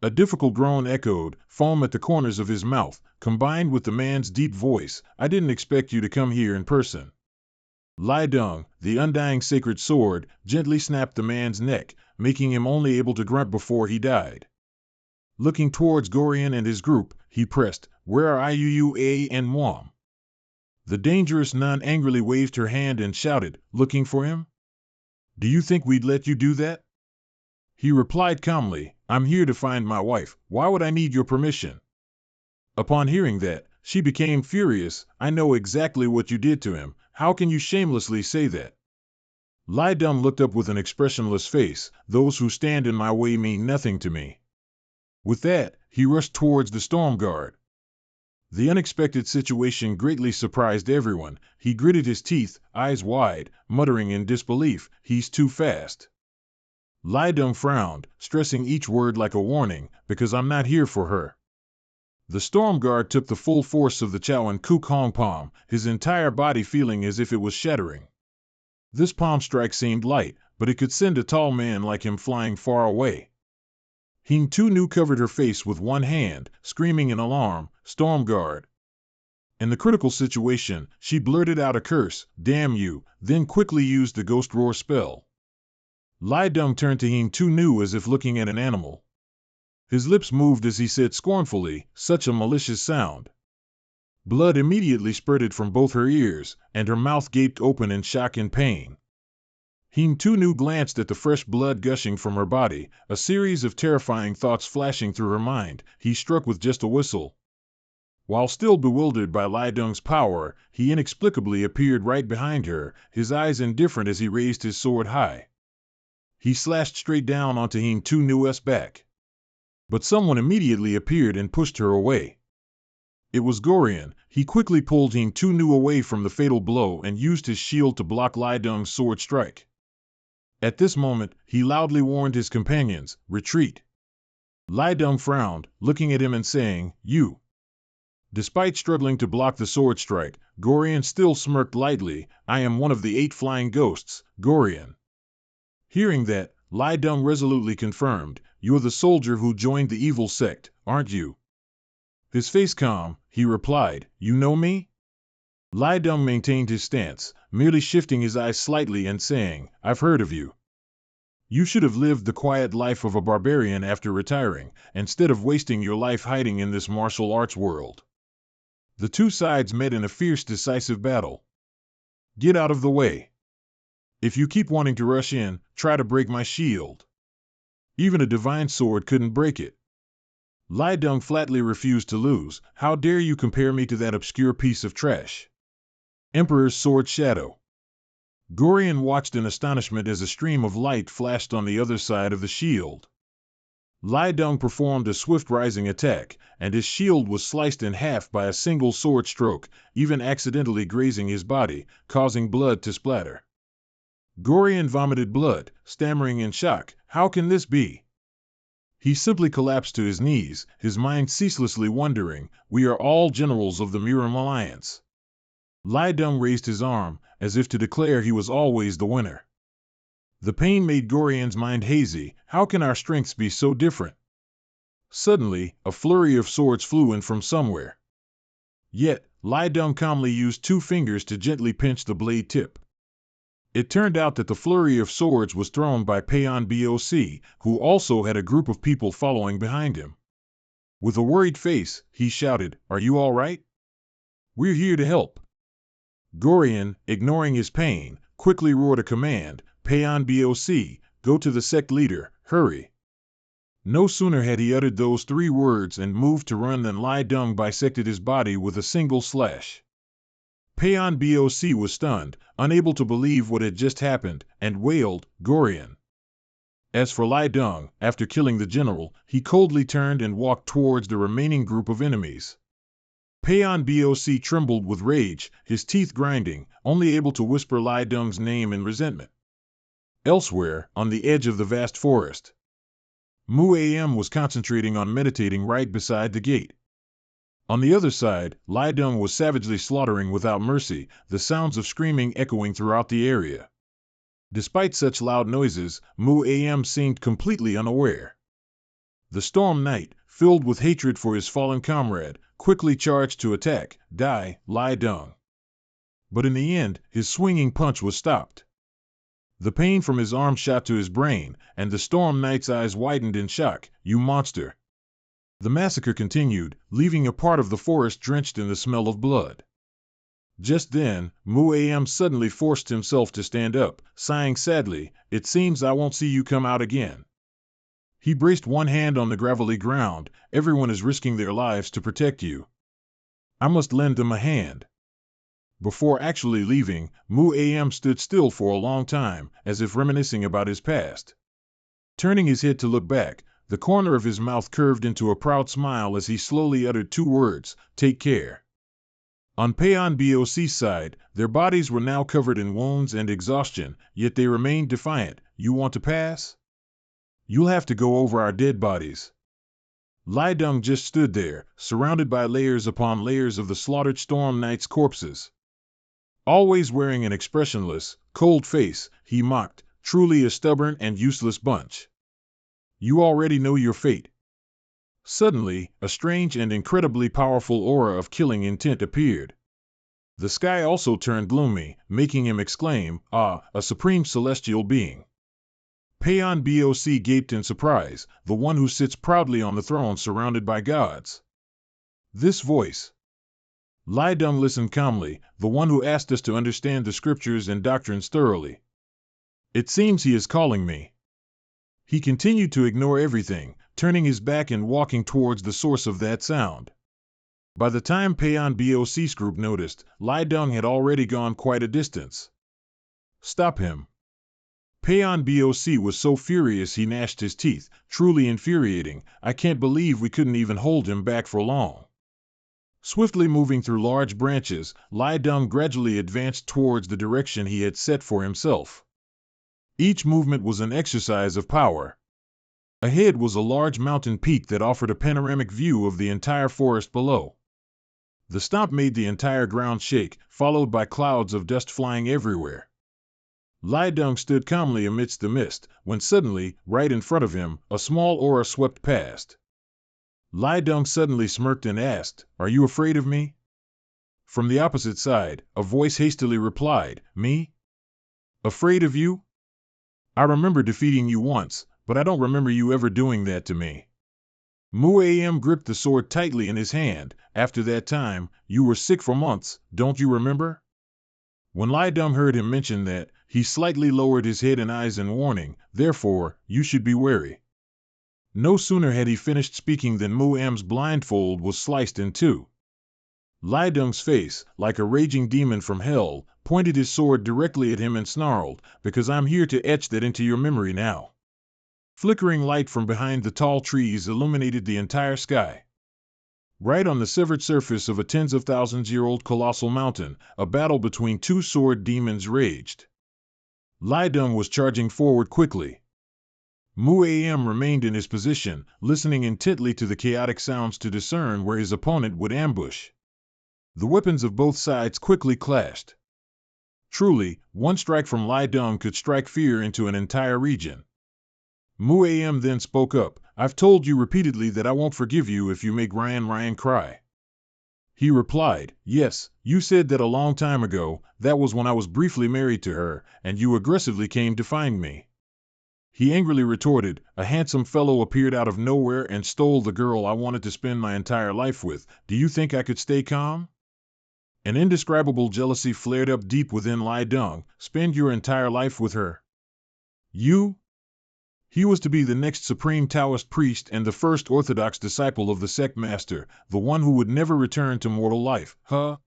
A difficult groan echoed, foam at the corners of his mouth, combined with the man's deep voice, I didn't expect you to come here in person. Lai Dong, the undying sacred sword, gently snapped the man's neck, making him only able to grunt before he died. Looking towards Gorian and his group, he pressed, where are Iua and Wam? The dangerous nun angrily waved her hand and shouted, looking for him? Do you think we'd let you do that? He replied calmly, I'm here to find my wife. Why would I need your permission? Upon hearing that, she became furious. I know exactly what you did to him. How can you shamelessly say that? Lai Dong looked up with an expressionless face. Those who stand in my way mean nothing to me. With that, he rushed towards the storm guard. The unexpected situation greatly surprised everyone. He gritted his teeth, eyes wide, muttering in disbelief, he's too fast. Lai Dong frowned, stressing each word like a warning, because I'm not here for her. The storm guard took the full force of the Chow and Kuk Hong palm, his entire body feeling as if it was shattering. This palm strike seemed light, but it could send a tall man like him flying far away. Hing Tu Nu covered her face with one hand, screaming in alarm, Storm Guard. In the critical situation, she blurted out a curse, damn you, then quickly used the Ghost Roar spell. Lai Dong turned to Hing Tu Nu as if looking at an animal. His lips moved as he said scornfully, such a malicious sound. Blood immediately spurted from both her ears, and her mouth gaped open in shock and pain. Hing Tu Nu glanced at the fresh blood gushing from her body, a series of terrifying thoughts flashing through her mind. He struck with just a whistle. While still bewildered by Lai Dong's power, he inexplicably appeared right behind her, his eyes indifferent as he raised his sword high. He slashed straight down onto Hing Tu Nu's back. But someone immediately appeared and pushed her away. It was Gorian. He quickly pulled Hing Tu Nu away from the fatal blow and used his shield to block Lai Dong's sword strike. At this moment, he loudly warned his companions, retreat. Lai Dong frowned, looking at him and saying, you. Despite struggling to block the sword strike, Gorian still smirked lightly, I am one of the 8 flying ghosts, Gorian. Hearing that, Lai Dong resolutely confirmed, you're the soldier who joined the evil sect, aren't you? His face calm, he replied, you know me? Lai Dong maintained his stance, merely shifting his eyes slightly and saying, I've heard of you. You should have lived the quiet life of a barbarian after retiring, instead of wasting your life hiding in this martial arts world. The two sides met in a fierce, decisive battle. Get out of the way. If you keep wanting to rush in, try to break my shield. Even a divine sword couldn't break it. Lai Dong flatly refused to lose. How dare you compare me to that obscure piece of trash? Emperor's Sword Shadow. Gorian watched in astonishment as a stream of light flashed on the other side of the shield. Lai Dong performed a swift rising attack, and his shield was sliced in half by a single sword stroke, even accidentally grazing his body, causing blood to splatter. Gorian vomited blood, stammering in shock, how can this be? He simply collapsed to his knees, his mind ceaselessly wondering, we are all generals of the Murim Alliance. Lai Dong raised his arm, as if to declare he was always the winner. The pain made Gorian's mind hazy, how can our strengths be so different? Suddenly, a flurry of swords flew in from somewhere. Yet, Lai Dong calmly used 2 fingers to gently pinch the blade tip. It turned out that the flurry of swords was thrown by Payon Boc, who also had a group of people following behind him. With a worried face, he shouted, are you all right? We're here to help. Gorian, ignoring his pain, quickly roared a command, Payon Boc, go to the sect leader, hurry. No sooner had he uttered those 3 words and moved to run than Lai Dong bisected his body with a single slash. Payon Boc was stunned, unable to believe what had just happened, and wailed, Gorian. As for Lai Dong, after killing the general, he coldly turned and walked towards the remaining group of enemies. Payon Boc trembled with rage, his teeth grinding, only able to whisper Lai Dong's name in resentment. Elsewhere, on the edge of the vast forest, Mu Am was concentrating on meditating right beside the gate. On the other side, Lai Dong was savagely slaughtering without mercy, the sounds of screaming echoing throughout the area. Despite such loud noises, Mu Am seemed completely unaware. The Storm Knight, filled with hatred for his fallen comrade, quickly charged to attack, Lai Dong. But in the end, his swinging punch was stopped. The pain from his arm shot to his brain, and the Storm Knight's eyes widened in shock, you monster. The massacre continued, leaving a part of the forest drenched in the smell of blood. Just then, Muam suddenly forced himself to stand up, sighing sadly, "It seems I won't see you come out again." He braced one hand on the gravelly ground. "Everyone is risking their lives to protect you. I must lend them a hand." Before actually leaving, Muam stood still for a long time, as if reminiscing about his past. Turning his head to look back, the corner of his mouth curved into a proud smile as he slowly uttered two words, "Take care." On Payon Boc's side, their bodies were now covered in wounds and exhaustion, yet they remained defiant. "You want to pass? You'll have to go over our dead bodies." Lai Dong just stood there, surrounded by layers upon layers of the slaughtered Storm Knight's corpses. Always wearing an expressionless, cold face, he mocked, "Truly a stubborn and useless bunch. You already know your fate." Suddenly, a strange and incredibly powerful aura of killing intent appeared. The sky also turned gloomy, making him exclaim, "Ah, a supreme celestial being." Payon Boc gaped in surprise, "The one who sits proudly on the throne surrounded by gods." This voice. Lai Dong listened calmly, "The one who asked us to understand the scriptures and doctrines thoroughly. It seems he is calling me." He continued to ignore everything, turning his back and walking towards the source of that sound. By the time Payon Boc's group noticed, Lai Dong had already gone quite a distance. "Stop him." Payon Boc was so furious he gnashed his teeth, "Truly infuriating, I can't believe we couldn't even hold him back for long." Swiftly moving through large branches, Lai Dong gradually advanced towards the direction he had set for himself. Each movement was an exercise of power. Ahead was a large mountain peak that offered a panoramic view of the entire forest below. The stomp made the entire ground shake, followed by clouds of dust flying everywhere. Lai Dong stood calmly amidst the mist, when suddenly, right in front of him, a small aura swept past. Lai Dong suddenly smirked and asked, "Are you afraid of me?" From the opposite side, a voice hastily replied, "Me? Afraid of you? I remember defeating you once, but I don't remember you ever doing that to me." Muam gripped the sword tightly in his hand. "After that time, you were sick for months, don't you remember?" When Lai Dong heard him mention that, he slightly lowered his head and eyes in warning, "Therefore, you should be wary." No sooner had he finished speaking than Muam's blindfold was sliced in two. Lai Dong's face, like a raging demon from hell, pointed his sword directly at him and snarled, "Because I'm here to etch that into your memory now." Flickering light from behind the tall trees illuminated the entire sky. Right on the severed surface of a tens of thousands-year-old colossal mountain, a battle between two sword demons raged. Lai Dong was charging forward quickly. Muam remained in his position, listening intently to the chaotic sounds to discern where his opponent would ambush. The weapons of both sides quickly clashed. Truly, one strike from Lai Dong could strike fear into an entire region. Muam then spoke up, "I've told you repeatedly that I won't forgive you if you make Ryan cry." He replied, "Yes, you said that a long time ago, that was when I was briefly married to her, and you aggressively came to find me." He angrily retorted, "A handsome fellow appeared out of nowhere and stole the girl I wanted to spend my entire life with. Do you think I could stay calm?" An indescribable jealousy flared up deep within Lai Dong. "Spend your entire life with her? You?" He was to be the next supreme Taoist priest and the first orthodox disciple of the sect master, the one who would never return to mortal life. Huh?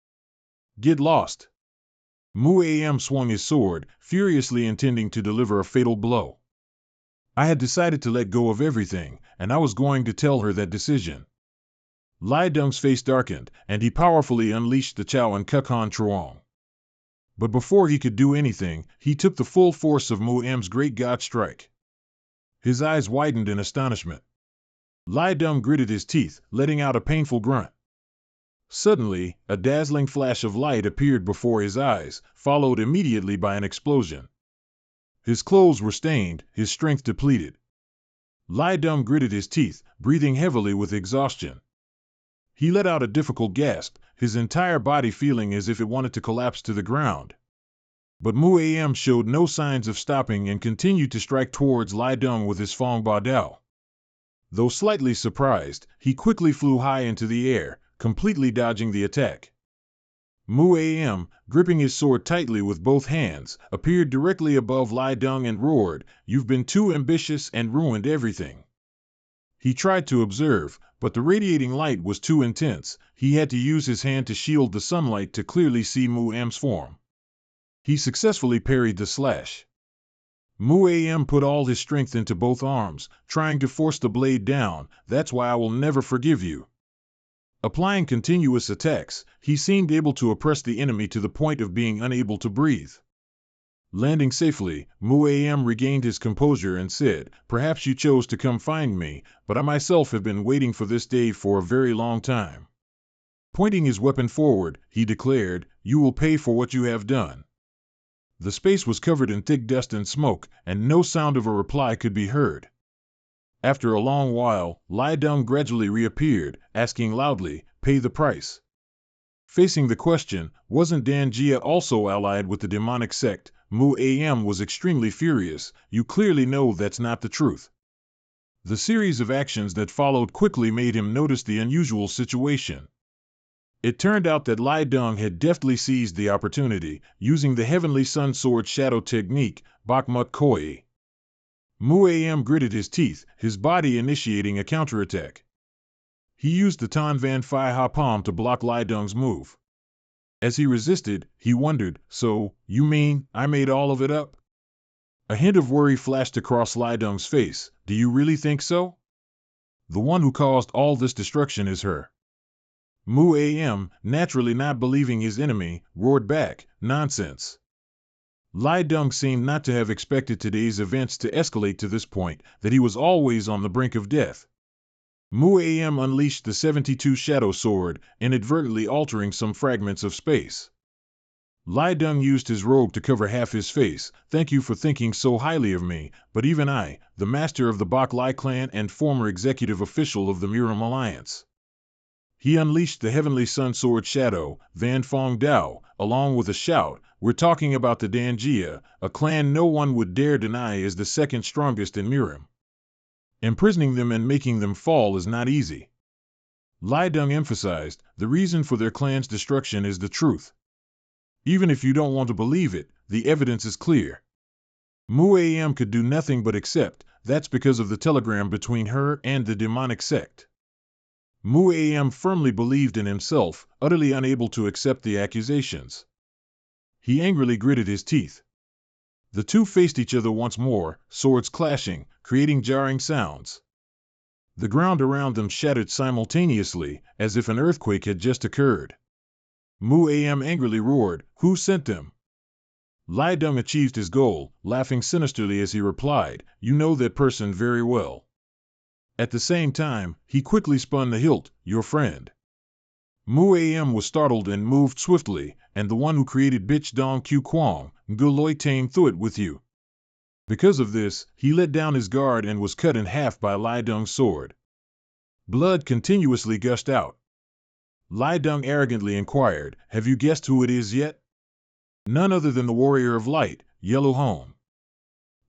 Get lost. Muam swung his sword, furiously intending to deliver a fatal blow. I had decided to let go of everything, and I was going to tell her that decision. Lai Dong's face darkened, and he powerfully unleashed the Chao and Kukhan Truong. But before he could do anything, he took the full force of Muam's great god strike. His eyes widened in astonishment. Lai Dong gritted his teeth, letting out a painful grunt. Suddenly, a dazzling flash of light appeared before his eyes, followed immediately by an explosion. His clothes were stained, his strength depleted. Lai Dong gritted his teeth, breathing heavily with exhaustion. He let out a difficult gasp, his entire body feeling as if it wanted to collapse to the ground. But Muam showed no signs of stopping and continued to strike towards Lai Dong with his Fong Ba Dao. Though slightly surprised, he quickly flew high into the air, completely dodging the attack. Mu-Am, gripping his sword tightly with both hands, appeared directly above Lai Deng and roared, "You've been too ambitious and ruined everything." He tried to observe, but the radiating light was too intense. He had to use his hand to shield the sunlight to clearly see Mu-Am's form. He successfully parried the slash. Mu-Am put all his strength into both arms, trying to force the blade down. "That's why I will never forgive you." Applying continuous attacks, he seemed able to oppress the enemy to the point of being unable to breathe. Landing safely, Mu-Am regained his composure and said, "Perhaps you chose to come find me, but I myself have been waiting for this day for a very long time." Pointing his weapon forward, he declared, "You will pay for what you have done." The space was covered in thick dust and smoke, and no sound of a reply could be heard. After a long while, Lai Deng gradually reappeared, asking loudly, "Pay the price." Facing the question, wasn't Dan Jia also allied with the demonic sect, Mu-Am was extremely furious. "You clearly know that's not the truth." The series of actions that followed quickly made him notice the unusual situation. It turned out that Lai Deng had deftly seized the opportunity, using the Heavenly Sun Sword Shadow technique, Bakmut Koi. Mu-Am gritted his teeth, his body initiating a counterattack. He used the Tan Van Phi Ha Palm to block Lai Deng's move. As he resisted, he wondered, "So, you mean, I made all of it up?" A hint of worry flashed across Lai Deng's face. "Do you really think so? The one who caused all this destruction is her." Mu-Am, naturally not believing his enemy, roared back, "Nonsense." Lai Deng seemed not to have expected today's events to escalate to this point, that he was always on the brink of death. Mu-Am unleashed the 72 Shadow Sword, inadvertently altering some fragments of space. Lai Deng used his robe to cover half his face. "Thank you for thinking so highly of me, but even I, the master of the Bak Lai clan and former executive official of the Miram Alliance." He unleashed the Heavenly Sun Sword Shadow, Van Fong Dao, along with a shout, "We're talking about the Dan Jia, a clan no one would dare deny is the second strongest in Miram. Imprisoning them and making them fall is not easy." Lai Deng emphasized, "The reason for their clan's destruction is the truth. Even if you don't want to believe it, the evidence is clear." Mu-Am could do nothing but accept. That's because of the telegram between her and the demonic sect. Mu-Am firmly believed in himself, utterly unable to accept the accusations. He angrily gritted his teeth. The two faced each other once more, swords clashing, creating jarring sounds. The ground around them shattered simultaneously, as if an earthquake had just occurred. Mu-Am angrily roared, "Who sent them?" Lai Deng achieved his goal, laughing sinisterly as he replied, "You know that person very well." At the same time, he quickly spun the hilt, "Your friend." Mu-Am was startled and moved swiftly, "And the one who created Bich Dong Q Quang, Nguloi Tame Thuit with you." Because of this, he let down his guard and was cut in half by Lai Deng's sword. Blood continuously gushed out. Lai Deng arrogantly inquired, "Have you guessed who it is yet?" "None other than the warrior of light, Yellow Home."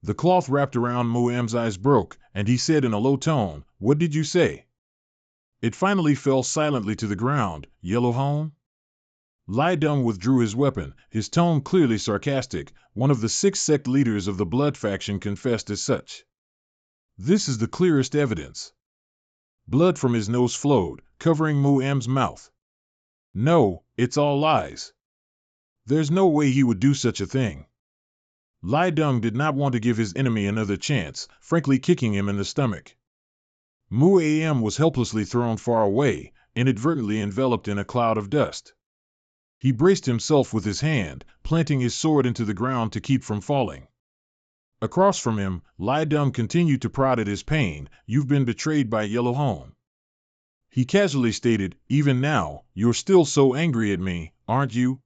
The cloth wrapped around Mu-Am's eyes broke, and he said in a low tone, "What did you say?" It finally fell silently to the ground, "Yellow Home?" Lai Deng withdrew his weapon, his tone clearly sarcastic. "One of the 6 sect leaders of the Blood faction confessed as such. This is the clearest evidence." Blood from his nose flowed, covering Mu-Am's mouth. "No, it's all lies. There's no way he would do such a thing." Lai Deng did not want to give his enemy another chance, frankly kicking him in the stomach. Mu-Am was helplessly thrown far away, inadvertently enveloped in a cloud of dust. He braced himself with his hand, planting his sword into the ground to keep from falling. Across from him, Lai Deng continued to prod at his pain, "You've been betrayed by Yellow Home." He casually stated, "Even now, you're still so angry at me, aren't you?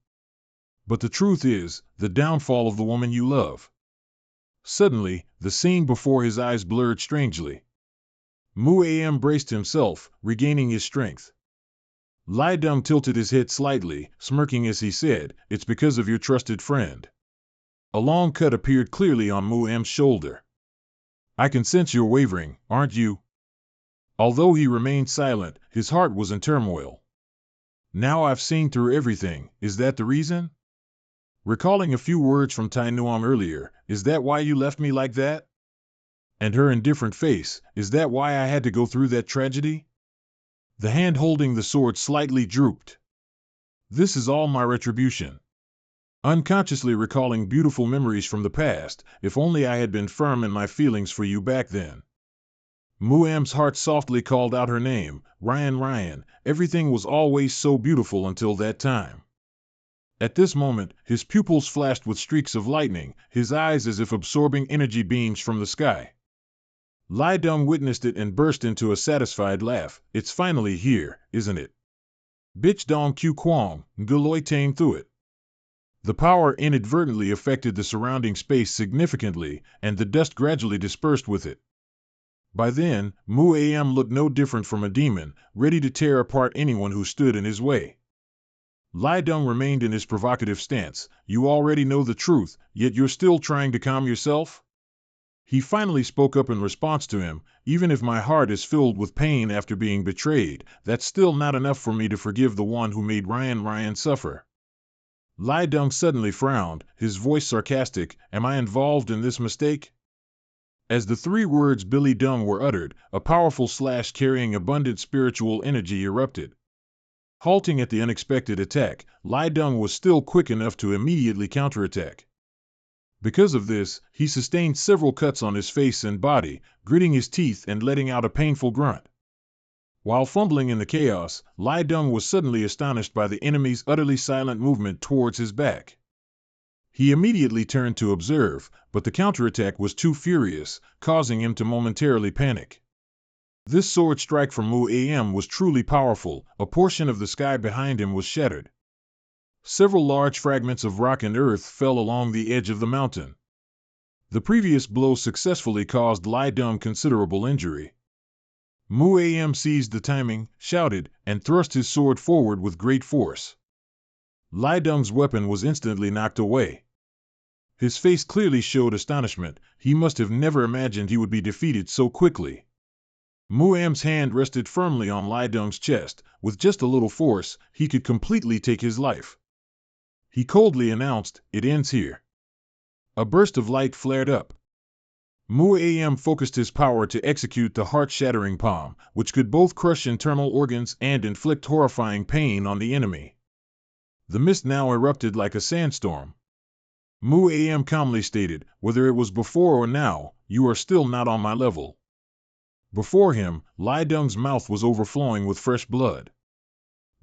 But the truth is, the downfall of the woman you love." Suddenly, the scene before his eyes blurred strangely. Mu-Am braced himself, regaining his strength. Lai Deng tilted his head slightly, smirking as he said, "It's because of your trusted friend." A long cut appeared clearly on Mu-Am's shoulder. "I can sense you're wavering, aren't you?" Although he remained silent, his heart was in turmoil. Now I've seen through everything, is that the reason? Recalling a few words from Tai Nuam earlier, is that why you left me like that? And her indifferent face, is that why I had to go through that tragedy? The hand holding the sword slightly drooped. This is all my retribution. Unconsciously recalling beautiful memories from the past, if only I had been firm in my feelings for you back then. Muam's heart softly called out her name, Ryan, Ryan. Everything was always so beautiful until that time. At this moment, his pupils flashed with streaks of lightning, his eyes as if absorbing energy beams from the sky. Lai Dong witnessed it and burst into a satisfied laugh. It's finally here, isn't it? Bitch dong q quang, Nguloi tang through it. The power inadvertently affected the surrounding space significantly, and the dust gradually dispersed with it. By then, Mu Am looked no different from a demon, ready to tear apart anyone who stood in his way. Lai Dong remained in his provocative stance. You already know the truth, yet you're still trying to calm yourself? He finally spoke up in response to him. Even if my heart is filled with pain after being betrayed, that's still not enough for me to forgive the one who made Ryan suffer. Lai Dong suddenly frowned, his voice sarcastic. Am I involved in this mistake? As the three words Billy Dung were uttered, a powerful slash carrying abundant spiritual energy erupted. Halting at the unexpected attack, Lai Dong was still quick enough to immediately counterattack. Because of this, he sustained several cuts on his face and body, gritting his teeth and letting out a painful grunt. While fumbling in the chaos, Lai Dong was suddenly astonished by the enemy's utterly silent movement towards his back. He immediately turned to observe, but the counterattack was too furious, causing him to momentarily panic. This sword strike from Mu Am was truly powerful. A portion of the sky behind him was shattered. Several large fragments of rock and earth fell along the edge of the mountain. The previous blow successfully caused Lai Dong considerable injury. Mu Am seized the timing, shouted, and thrust his sword forward with great force. Lai Dong's weapon was instantly knocked away. His face clearly showed astonishment. He must have never imagined he would be defeated so quickly. Mu Am's hand rested firmly on Lai Dong's chest. With just a little force, he could completely take his life. He coldly announced, "It ends here." A burst of light flared up. Mu Am focused his power to execute the heart-shattering palm, which could both crush internal organs and inflict horrifying pain on the enemy. The mist now erupted like a sandstorm. Mu Am calmly stated, "Whether it was before or now, you are still not on my level." Before him, Lai Dong's mouth was overflowing with fresh blood.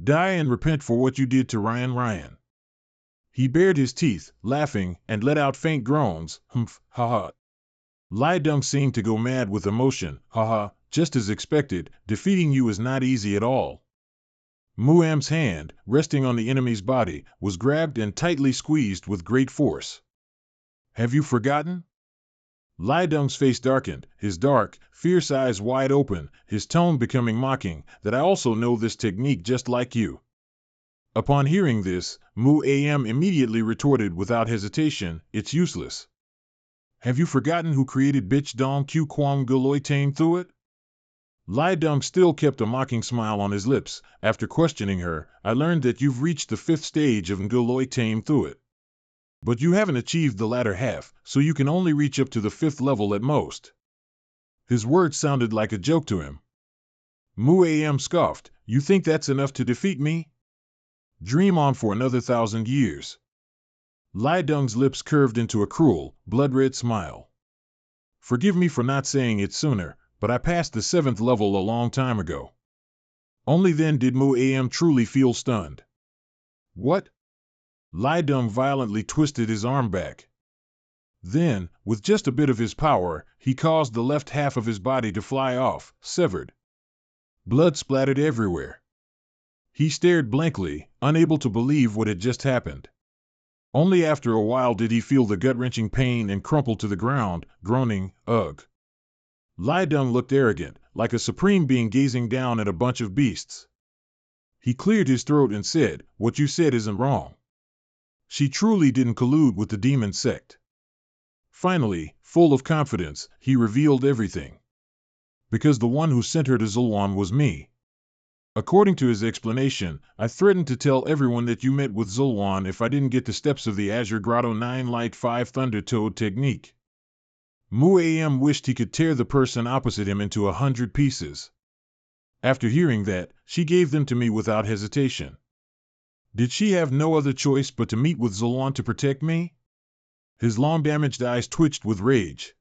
"Die and repent for what you did to Ryan. He bared his teeth, laughing, and let out faint groans. Humph, ha. Lai Dong seemed to go mad with emotion. Ha, just as expected, defeating you is not easy at all. Mu Am's hand, resting on the enemy's body, was grabbed and tightly squeezed with great force. Have you forgotten? Lai Dong's face darkened, his dark, fierce eyes wide open, his tone becoming mocking, that I also know this technique just like you. Upon hearing this, Mu Am immediately retorted without hesitation, it's useless. Have you forgotten who created Bitch Dong Q Quang Guloi Tang through it? Lai Dong still kept a mocking smile on his lips. After questioning her, I learned that you've reached the 5th stage of Nguloi Tang through it. But you haven't achieved the latter half, so you can only reach up to the 5th level at most. His words sounded like a joke to him. Mu Am scoffed, you think that's enough to defeat me? Dream on for another 1,000 years. Lai Dong's lips curved into a cruel, blood-red smile. Forgive me for not saying it sooner, but I passed the 7th level a long time ago. Only then did Mu Am truly feel stunned. What? Lai Dong violently twisted his arm back. Then, with just a bit of his power, he caused the left half of his body to fly off, severed. Blood splattered everywhere. He stared blankly, unable to believe what had just happened. Only after a while did he feel the gut-wrenching pain and crumple to the ground, groaning, ugh. Lai Dong looked arrogant, like a supreme being gazing down at a bunch of beasts. He cleared his throat and said, what you said isn't wrong. She truly didn't collude with the demon sect. Finally, full of confidence, he revealed everything. Because the one who sent her to Zulwan was me. According to his explanation, I threatened to tell everyone that you met with Zolwan if I didn't get the steps of the Azure Grotto 9 Light 5 Thunder Toad technique. Muam wished he could tear the person opposite him into 100 pieces. After hearing that, she gave them to me without hesitation. Did she have no other choice but to meet with Zolwan to protect me? His long-damaged eyes twitched with rage.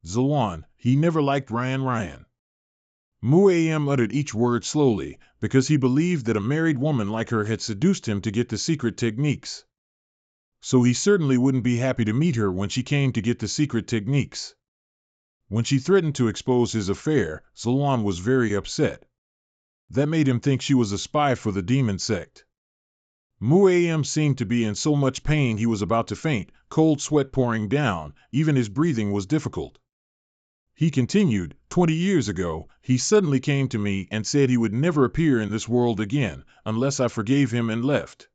Zolwan, he never liked Ryan. Muam uttered each word slowly, because he believed that a married woman like her had seduced him to get the secret techniques. So he certainly wouldn't be happy to meet her when she came to get the secret techniques. When she threatened to expose his affair, Zolwan was very upset. That made him think she was a spy for the demon sect. Muam seemed to be in so much pain he was about to faint, cold sweat pouring down, even his breathing was difficult. He continued, 20 years ago, he suddenly came to me and said he would never appear in this world again, unless I forgave him and left.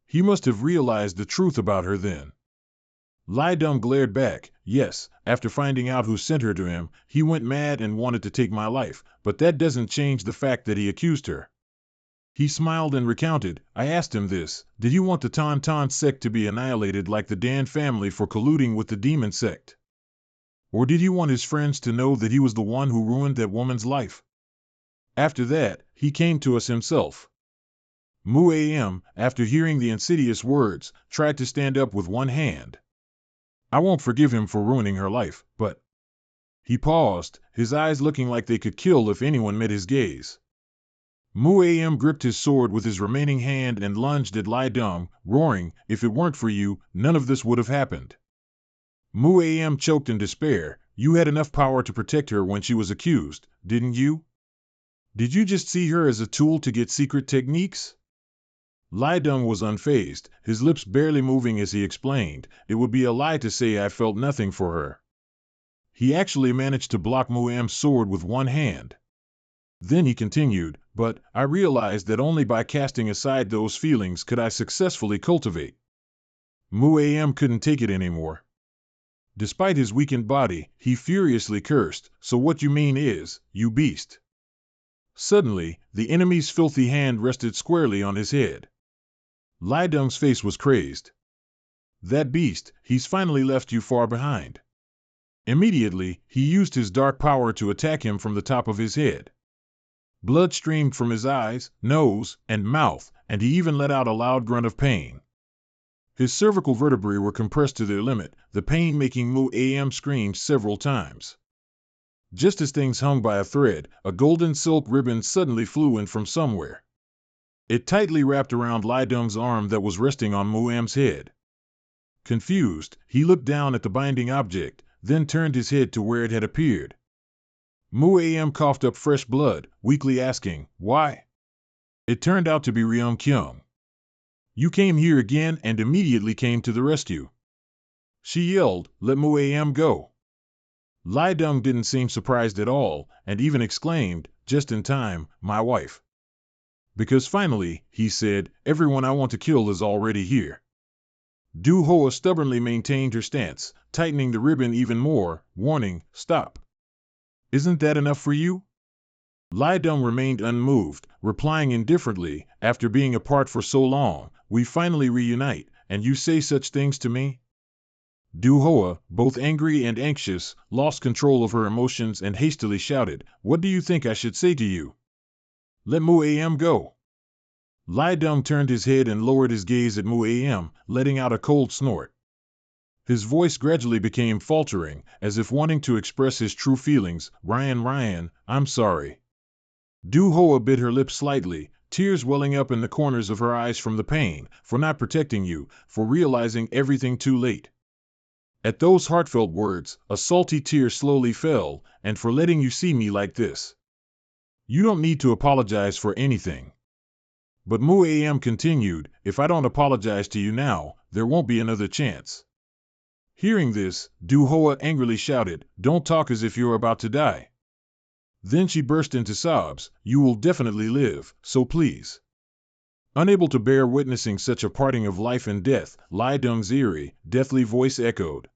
He must have realized the truth about her then. Lidum glared back. Yes, after finding out who sent her to him, he went mad and wanted to take my life, but that doesn't change the fact that he accused her. He smiled and recounted. I asked him this, did you want the Tauntaun sect to be annihilated like the Dan family for colluding with the demon sect? Or did he want his friends to know that he was the one who ruined that woman's life? After that, he came to us himself. Muam, after hearing the insidious words, tried to stand up with one hand. I won't forgive him for ruining her life, but... He paused, his eyes looking like they could kill if anyone met his gaze. Muam gripped his sword with his remaining hand and lunged at Lidum, roaring, if it weren't for you, none of this would have happened. Muam choked in despair. You had enough power to protect her when she was accused, didn't you? Did you just see her as a tool to get secret techniques? Lidum was unfazed, his lips barely moving as he explained, it would be a lie to say I felt nothing for her. He actually managed to block Muam's sword with one hand. Then he continued, but I realized that only by casting aside those feelings could I successfully cultivate. Muam couldn't take it anymore. Despite his weakened body, he furiously cursed, so what you mean is, you beast. Suddenly, the enemy's filthy hand rested squarely on his head. Lidum's face was crazed. That beast, he's finally left you far behind. Immediately, he used his dark power to attack him from the top of his head. Blood streamed from his eyes, nose, and mouth, and he even let out a loud grunt of pain. His cervical vertebrae were compressed to their limit, the pain making Muam scream several times. Just as things hung by a thread, a golden silk ribbon suddenly flew in from somewhere. It tightly wrapped around Lidum's arm that was resting on Muam's head. Confused, he looked down at the binding object, then turned his head to where it had appeared. Muam coughed up fresh blood, weakly asking, why? It turned out to be Ryung-kyung. You came here again and immediately came to the rescue. She yelled, let Muam go. Lidum didn't seem surprised at all, and even exclaimed, just in time, my wife. Because finally, he said, everyone I want to kill is already here. Du Hoa stubbornly maintained her stance, tightening the ribbon even more, warning, stop. Isn't that enough for you? Lidum remained unmoved, replying indifferently, after being apart for so long, we finally reunite, and you say such things to me? Du Hoa, both angry and anxious, lost control of her emotions and hastily shouted, what do you think I should say to you? Let Muam go. Lidum turned his head and lowered his gaze at Muam, letting out a cold snort. His voice gradually became faltering, as if wanting to express his true feelings. Ryan, I'm sorry. Du Hoa bit her lip slightly, tears welling up in the corners of her eyes from the pain, for not protecting you, for realizing everything too late. At those heartfelt words, a salty tear slowly fell, and for letting you see me like this. You don't need to apologize for anything. But Muam continued, if I don't apologize to you now, there won't be another chance. Hearing this, Du Hoa angrily shouted, don't talk as if you're about to die. Then she burst into sobs, you will definitely live, so please. Unable to bear witnessing such a parting of life and death, Lidum's eerie, deathly voice echoed.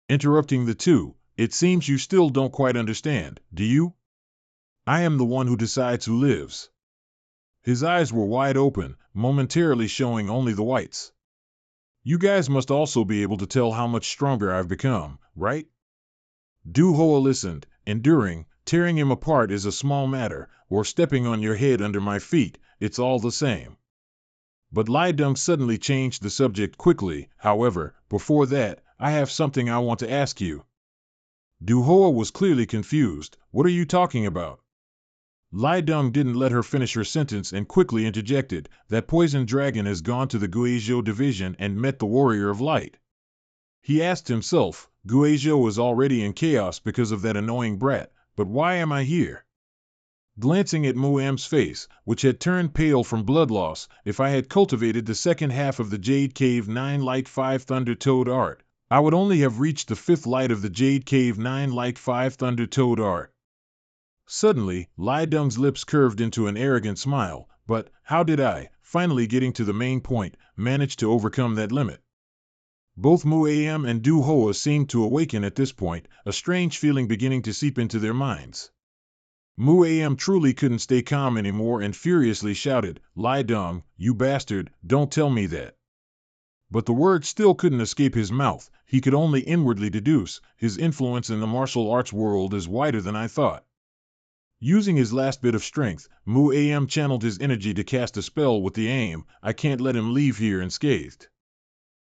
Interrupting the two, it seems you still don't quite understand, do you? I am the one who decides who lives. His eyes were wide open, momentarily showing only the whites. You guys must also be able to tell how much stronger I've become, right? Du-Hoa listened, enduring. Tearing him apart is a small matter, or stepping on your head under my feet, it's all the same. But Lai Dong suddenly changed the subject quickly. However, before that, I have something I want to ask you. Du-Hoa was clearly confused. What are you talking about? Lai Dong didn't let her finish her sentence and quickly interjected, that poison dragon has gone to the Guizhou division and met the Warrior of Light. He asked himself, Guizhou is already in chaos because of that annoying brat, but why am I here? Glancing at Muam's face, which had turned pale from blood loss, if I had cultivated the second half of the Jade Cave 9 Light 5 Thunder Toad art, I would only have reached the 5th light of the Jade Cave 9 Light 5 Thunder Toad art. Suddenly, Lai Dong's lips curved into an arrogant smile, but how did I, finally getting to the main point, manage to overcome that limit? Both Muam and Du-Hoa seemed to awaken at this point, a strange feeling beginning to seep into their minds. Muam truly couldn't stay calm anymore and furiously shouted, Lai Dong, you bastard, don't tell me that. But the words still couldn't escape his mouth. He could only inwardly deduce, his influence in the martial arts world is wider than I thought. Using his last bit of strength, Muam channeled his energy to cast a spell with the aim, I can't let him leave here unscathed.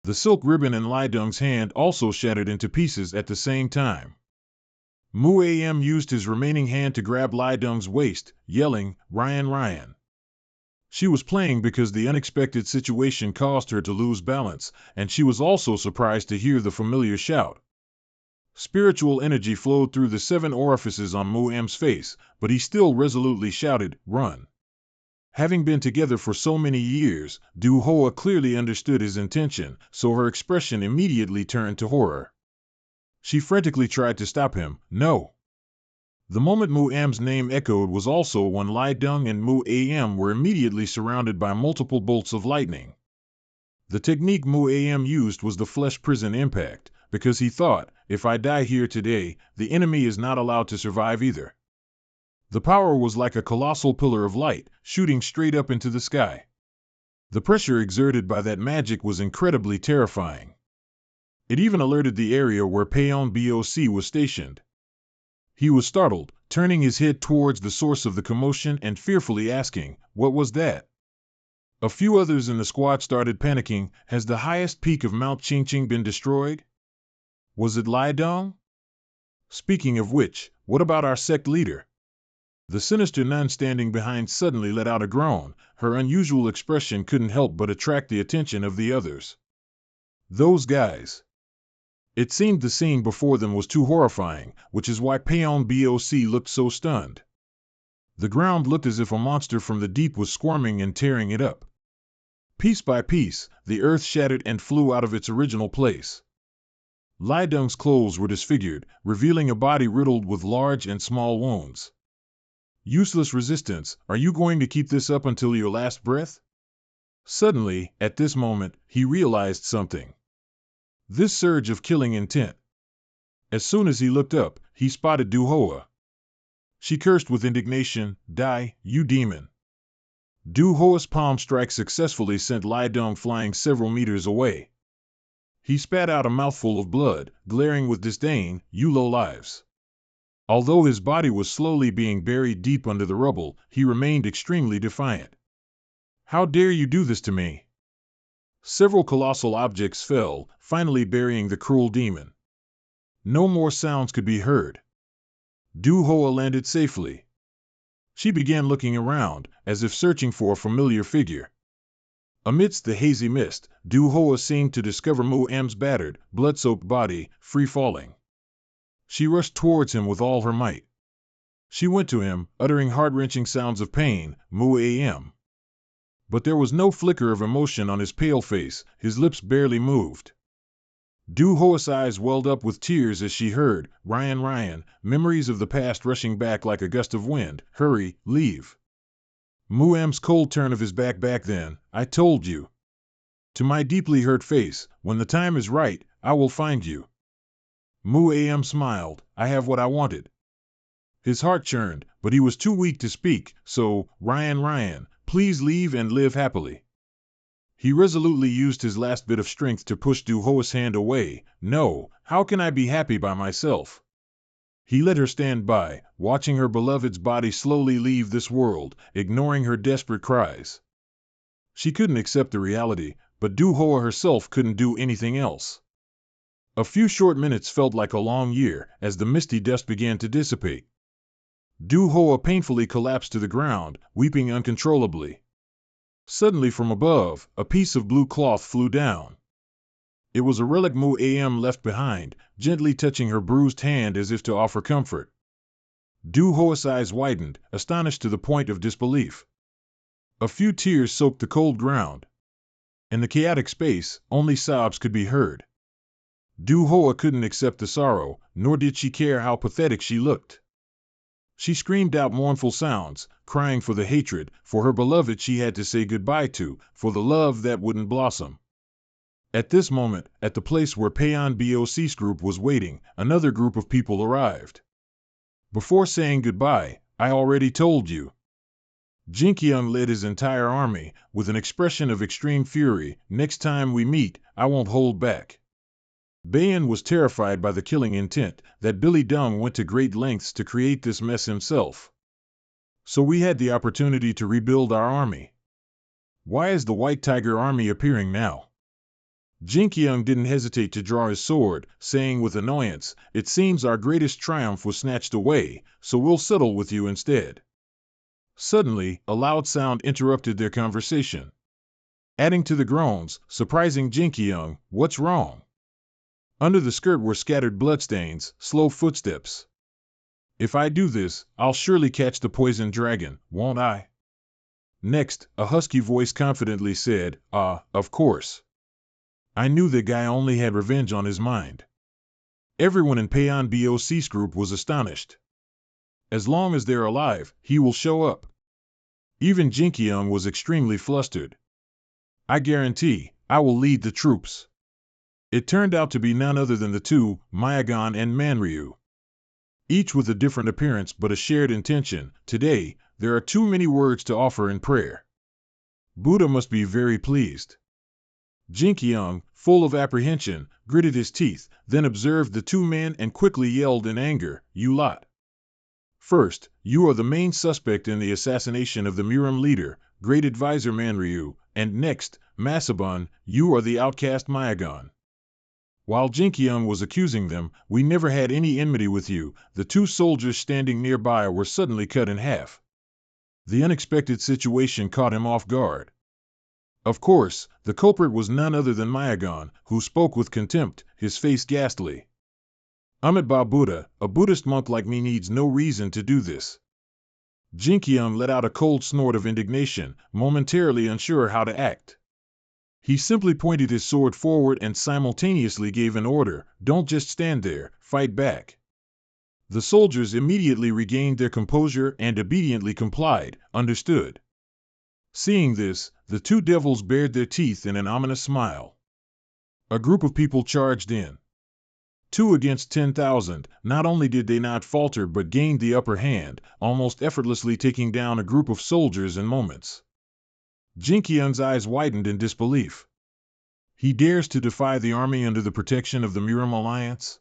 The silk ribbon in Lai Dong's hand also shattered into pieces at the same time. Muam used his remaining hand to grab Lai Dong's waist, yelling, Ryan Ryan. She was playing because the unexpected situation caused her to lose balance, and she was also surprised to hear the familiar shout. Spiritual energy flowed through the 7 orifices on Muam's face, but he still resolutely shouted, run. Having been together for so many years, Du-Hoa clearly understood his intention, so her expression immediately turned to horror. She frantically tried to stop him. No. The moment Muam's name echoed was also when Lai Dong and Muam were immediately surrounded by multiple bolts of lightning. The technique Muam used was the flesh prison impact, because he thought, if I die here today, the enemy is not allowed to survive either. The power was like a colossal pillar of light, shooting straight up into the sky. The pressure exerted by that magic was incredibly terrifying. It even alerted the area where Paon Boc was stationed. He was startled, turning his head towards the source of the commotion and fearfully asking, what was that? A few others in the squad started panicking. Has the highest peak of Mount Qingqing been destroyed? Was it Lai Dong? Speaking of which, what about our sect leader? The sinister nun standing behind suddenly let out a groan. Her unusual expression couldn't help but attract the attention of the others. Those guys. It seemed the scene before them was too horrifying, which is why Paon Boc looked so stunned. The ground looked as if a monster from the deep was squirming and tearing it up. Piece by piece, the earth shattered and flew out of its original place. Lai Dong's clothes were disfigured, revealing a body riddled with large and small wounds. Useless resistance, are you going to keep this up until your last breath? Suddenly, at this moment, he realized something. This surge of killing intent. As soon as he looked up, he spotted Du-Hoa. She cursed with indignation, die, you demon. Du-Hoa's palm strike successfully sent Lai Dong flying several meters away. He spat out a mouthful of blood, glaring with disdain, you lowlives. Although his body was slowly being buried deep under the rubble, he remained extremely defiant. How dare you do this to me? Several colossal objects fell, finally burying the cruel demon. No more sounds could be heard. Du-Hoa landed safely. She began looking around, as if searching for a familiar figure. Amidst the hazy mist, Du-Hoa seemed to discover Muam's battered, blood-soaked body, free-falling. She rushed towards him with all her might. She went to him, uttering heart-wrenching sounds of pain, Muam. But there was no flicker of emotion on his pale face, his lips barely moved. Du-Hoa's eyes welled up with tears as she heard, Ryan Ryan, memories of the past rushing back like a gust of wind, hurry, leave. Muam's cold turn of his back then, I told you. To my deeply hurt face, when the time is right, I will find you. Muam smiled, I have what I wanted. His heart churned, but he was too weak to speak, so, Ryan, please leave and live happily. He resolutely used his last bit of strength to push Du Hoa's hand away. No, how can I be happy by myself? He let her stand by, watching her beloved's body slowly leave this world, ignoring her desperate cries. She couldn't accept the reality, but Du Hoa herself couldn't do anything else. A few short minutes felt like a long year as the misty dust began to dissipate. Du Hoa painfully collapsed to the ground, weeping uncontrollably. Suddenly from above, a piece of blue cloth flew down. It was a relic Mu Am left behind, gently touching her bruised hand as if to offer comfort. Du Hoa's eyes widened, astonished to the point of disbelief. A few tears soaked the cold ground. In the chaotic space, only sobs could be heard. Du Hoa couldn't accept the sorrow, nor did she care how pathetic she looked. She screamed out mournful sounds, crying for the hatred, for her beloved she had to say goodbye to, for the love that wouldn't blossom. At this moment, at the place where Payan Boc's group was waiting, another group of people arrived. Before saying goodbye, I already told you. Jinkyung led his entire army, with an expression of extreme fury. Next time we meet, I won't hold back. Bayan was terrified by the killing intent, that Billy Dung went to great lengths to create this mess himself. So we had the opportunity to rebuild our army. Why is the White Tiger army appearing now? Jinkyung didn't hesitate to draw his sword, saying with annoyance, it seems our greatest triumph was snatched away, so we'll settle with you instead. Suddenly, a loud sound interrupted their conversation. Adding to the groans, surprising Jinkyung, what's wrong? Under the skirt were scattered bloodstains, slow footsteps. If I do this, I'll surely catch the poison dragon, won't I? Next, a husky voice confidently said, of course. I knew the guy only had revenge on his mind. Everyone in Payan Boc's group was astonished. As long as they're alive, he will show up. Even Jinkyung was extremely flustered. I guarantee, I will lead the troops. It turned out to be none other than the two, Mayagon and Manryu. Each with a different appearance but a shared intention. Today, there are too many words to offer in prayer. Buddha must be very pleased. Jinkyung, full of apprehension, gritted his teeth, then observed the two men and quickly yelled in anger, you lot. First, you are the main suspect in the assassination of the Murim leader, great advisor Manryu, and next, Masabun, you are the outcast Mayagon. While Jinkyung was accusing them, we never had any enmity with you. The two soldiers standing nearby were suddenly cut in half. The unexpected situation caught him off guard. Of course, the culprit was none other than Mayagon, who spoke with contempt, his face ghastly. Amitabha Buddha, a Buddhist monk like me needs no reason to do this. Jinkyung let out a cold snort of indignation, momentarily unsure how to act. He simply pointed his sword forward and simultaneously gave an order, don't just stand there, fight back. The soldiers immediately regained their composure and obediently complied, understood. Seeing this, the two devils bared their teeth in an ominous smile. A group of people charged in. 2 against 10,000, not only did they not falter but gained the upper hand, almost effortlessly taking down a group of soldiers in moments. Jinkyung's eyes widened in disbelief. He dares to defy the army under the protection of the Murim Alliance?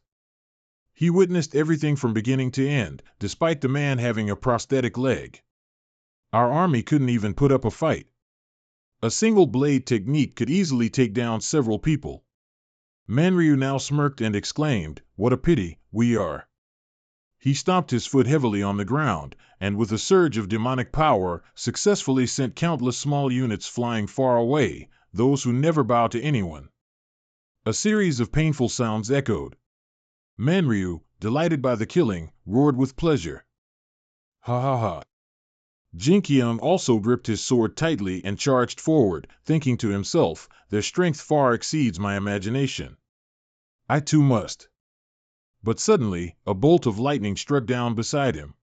He witnessed everything from beginning to end, despite the man having a prosthetic leg. Our army couldn't even put up a fight. A single blade technique could easily take down several people. Manryu now smirked and exclaimed, what a pity, we are. He stomped his foot heavily on the ground, and with a surge of demonic power, successfully sent countless small units flying far away, those who never bow to anyone. A series of painful sounds echoed. Manryu, delighted by the killing, roared with pleasure. Ha ha ha. Jinkyung also gripped his sword tightly and charged forward, thinking to himself, their strength far exceeds my imagination. I too must. But suddenly, a bolt of lightning struck down beside him.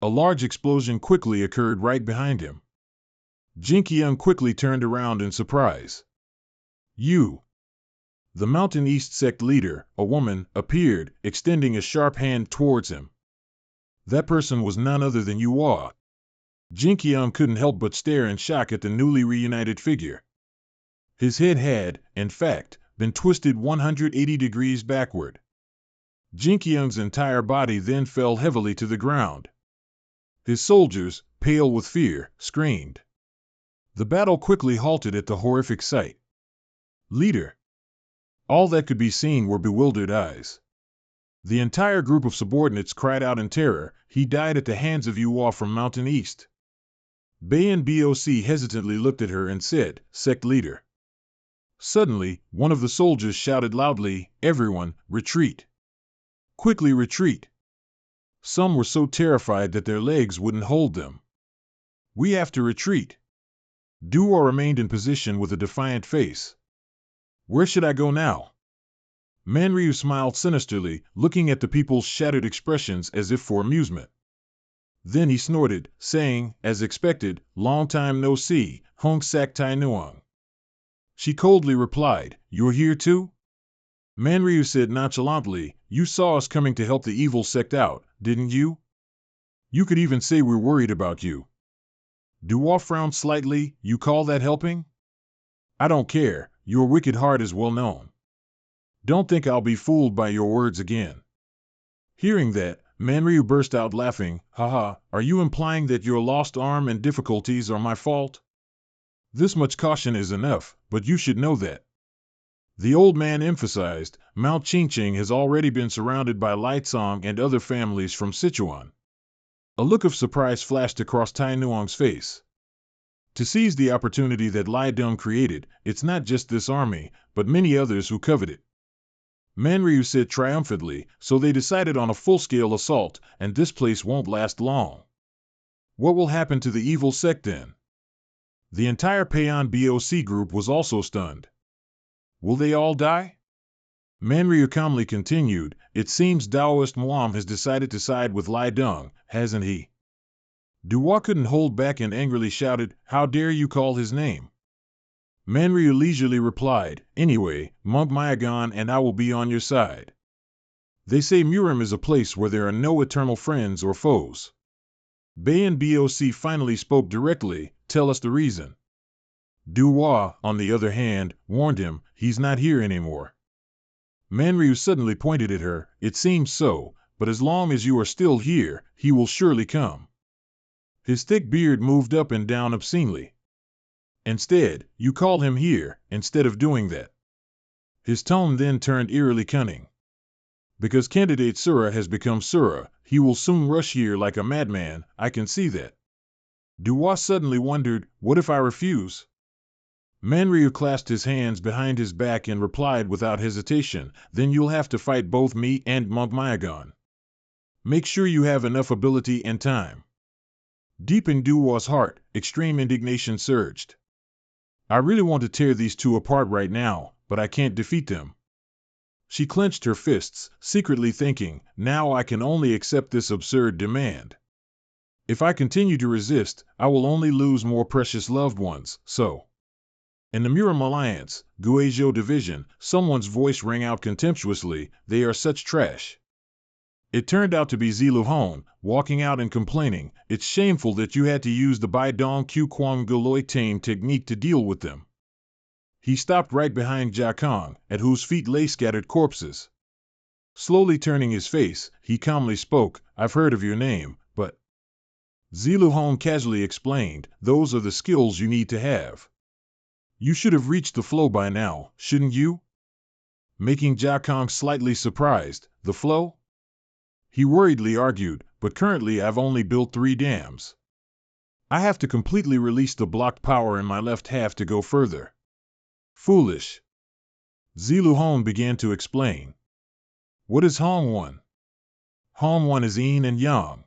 A large explosion quickly occurred right behind him. Jinkyung quickly turned around in surprise. You! The Mountain East sect leader, a woman, appeared, extending a sharp hand towards him. That person was none other than Yuhua. Jinqiang couldn't help but stare in shock at the newly reunited figure. His head had, in fact, been twisted 180 degrees backward. Jinqiang's entire body then fell heavily to the ground. His soldiers, pale with fear, screamed. The battle quickly halted at the horrific sight. Leader! All that could be seen were bewildered eyes. The entire group of subordinates cried out in terror. He died at the hands of Yuhua from Mountain East. Bayan Boc hesitantly looked at her and said, Sect leader. Suddenly, one of the soldiers shouted loudly, Everyone, retreat! Quickly retreat! Some were so terrified that their legs wouldn't hold them. We have to retreat. Duo remained in position with a defiant face. Where should I go now? Manryu smiled sinisterly, looking at the people's shattered expressions as if for amusement. Then he snorted, saying, as expected, Long time no see, Hong Sak Tai Nuang. She coldly replied, You're here too? Manryu said nonchalantly, You saw us coming to help the evil sect out, didn't you? You could even say we're worried about you. Duo frowned slightly, You call that helping? I don't care, your wicked heart is well known. Don't think I'll be fooled by your words again. Hearing that, Manryu burst out laughing, Haha, are you implying that your lost arm and difficulties are my fault? This much caution is enough, but you should know that. The old man emphasized, Mount Qingqing has already been surrounded by Lightsong and other families from Sichuan. A look of surprise flashed across Tai Nuang's face. To seize the opportunity that Lai Deng created, it's not just this army, but many others who covet it. Manryu said triumphantly, so they decided on a full-scale assault, and this place won't last long. What will happen to the evil sect then? The entire Payan Boc group was also stunned. Will they all die? Manryu calmly continued, It seems Daoist Muam has decided to side with Lai Deng, hasn't he? Duo couldn't hold back and angrily shouted, How dare you call his name? Manryu leisurely replied, Anyway, Monk Mayagon and I will be on your side. They say Murim is a place where there are no eternal friends or foes. Bayan Boc finally spoke directly, Tell us the reason. Duo, on the other hand, warned him, He's not here anymore. Manryu suddenly pointed at her, It seems so, but as long as you are still here, he will surely come. His thick beard moved up and down obscenely. Instead, you call him here, instead of doing that. His tone then turned eerily cunning. Because candidate Sura has become Sura, he will soon rush here like a madman, I can see that. Duo suddenly wondered, What if I refuse? Manryu clasped his hands behind his back and replied without hesitation, Then you'll have to fight both me and Monk Mayagon. Make sure you have enough ability and time. Deep in Duo's heart, extreme indignation surged. I really want to tear these two apart right now, but I can't defeat them. She clenched her fists, secretly thinking, Now I can only accept this absurd demand. If I continue to resist, I will only lose more precious loved ones, so. In the Murim Alliance, Guizhou Division, someone's voice rang out contemptuously, They are such trash. It turned out to be Zilu Hong, walking out and complaining, It's shameful that you had to use the Bai Dong Q Quang Galoi Tame technique to deal with them. He stopped right behind Jia Kong, at whose feet lay scattered corpses. Slowly turning his face, he calmly spoke, I've heard of your name, but... Zilu Hong casually explained, Those are the skills you need to have. You should have reached the flow by now, shouldn't you? Making Jia Kong slightly surprised, the flow? He worriedly argued, but currently I've only built 3 dams. I have to completely release the blocked power in my left half to go further. Foolish. Zilu Hong began to explain. What is Hong 1? Hong 1 is yin and yang.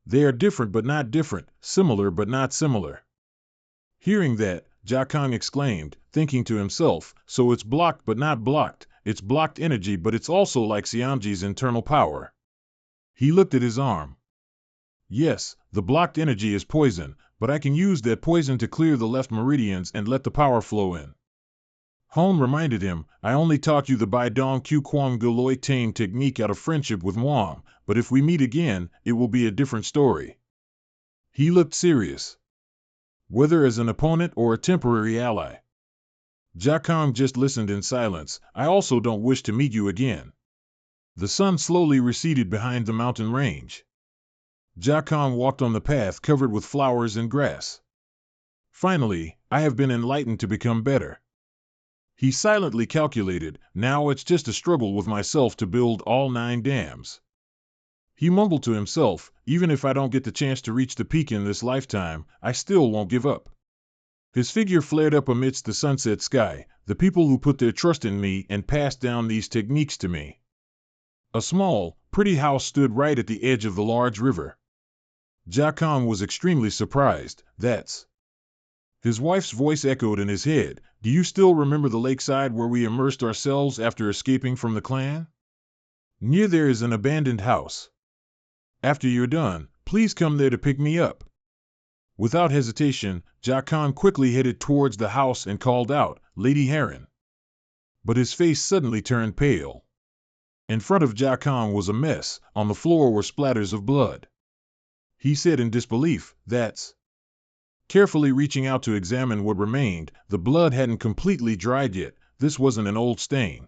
They are different but not different, similar but not similar. Hearing that, Jia Kong exclaimed, thinking to himself, So it's blocked but not blocked, it's blocked energy but it's also like Xianji's internal power. He looked at his arm. Yes, the blocked energy is poison, but I can use that poison to clear the left meridians and let the power flow in. Hone reminded him, I only taught you the Bai Dong Q Quang Galoi Tane technique out of friendship with Wang, but if we meet again, it will be a different story. He looked serious. Whether as an opponent or a temporary ally. Jia Kong just listened in silence. I also don't wish to meet you again. The sun slowly receded behind the mountain range. Jia Kong walked on the path covered with flowers and grass. Finally, I have been enlightened to become better. He silently calculated, now it's just a struggle with myself to build all 9 dams. He mumbled to himself, even if I don't get the chance to reach the peak in this lifetime, I still won't give up. His figure flared up amidst the sunset sky, the people who put their trust in me and passed down these techniques to me. A small, pretty house stood right at the edge of the large river. Jia Kong was extremely surprised. That's... His wife's voice echoed in his head. Do you still remember the lakeside where we immersed ourselves after escaping from the clan? Near there is an abandoned house. After you're done, please come there to pick me up. Without hesitation, Jia Kong quickly headed towards the house and called out, Lady Heron. But his face suddenly turned pale. In front of Jia Kong was a mess. On the floor were splatters of blood. He said in disbelief, That's... Carefully reaching out to examine what remained, the blood hadn't completely dried yet. This wasn't an old stain.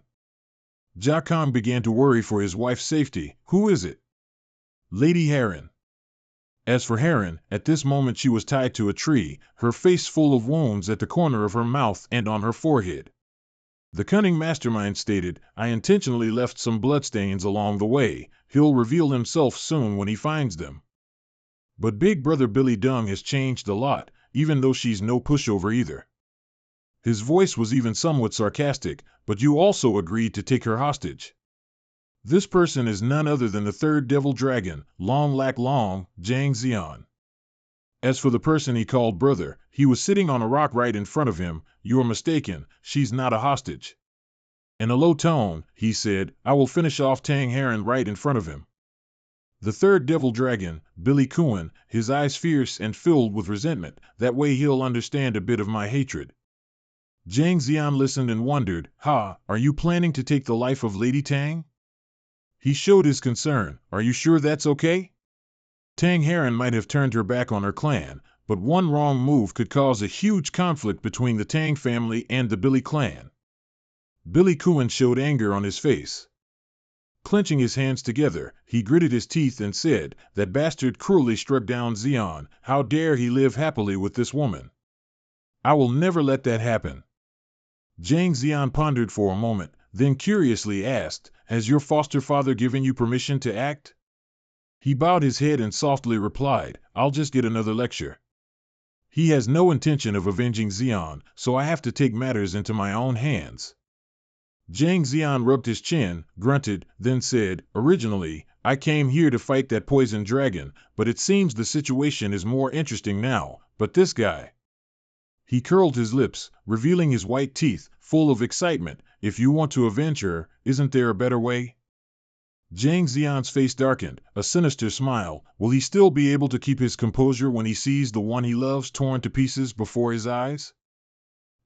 Jia Kong began to worry for his wife's safety. Who is it? Lady Heron. As for Heron, at this moment she was tied to a tree, her face full of wounds at the corner of her mouth and on her forehead. The cunning mastermind stated, I intentionally left some bloodstains along the way. He'll reveal himself soon when he finds them. But Big Brother Billy Dung has changed a lot, even though she's no pushover either. His voice was even somewhat sarcastic, but you also agreed to take her hostage. This person is none other than the third devil dragon, Long Lac Long, Zhang Xian. As for the person he called brother, he was sitting on a rock right in front of him. You're mistaken, she's not a hostage. In a low tone, he said, I will finish off Tang Heron right in front of him. The third devil dragon, Billy Kuan, his eyes fierce and filled with resentment, that way he'll understand a bit of my hatred. Zhang Xian listened and wondered, are you planning to take the life of Lady Tang? He showed his concern, are you sure that's okay? Tang Heron might have turned her back on her clan, but one wrong move could cause a huge conflict between the Tang family and the Billy clan. Billy Kuan showed anger on his face. Clenching his hands together, he gritted his teeth and said, that bastard cruelly struck down Xian. How dare he live happily with this woman? I will never let that happen. Zhang Xian pondered for a moment, then curiously asked, has your foster father given you permission to act? He bowed his head and softly replied, I'll just get another lecture. He has no intention of avenging Xian, so I have to take matters into my own hands. Zhang Xian rubbed his chin, grunted, then said, originally, I came here to fight that poison dragon, but it seems the situation is more interesting now. But this guy... He curled his lips, revealing his white teeth, full of excitement. If you want to avenge her, isn't there a better way? Zhang Xian's face darkened, a sinister smile. Will he still be able to keep his composure when he sees the one he loves torn to pieces before his eyes?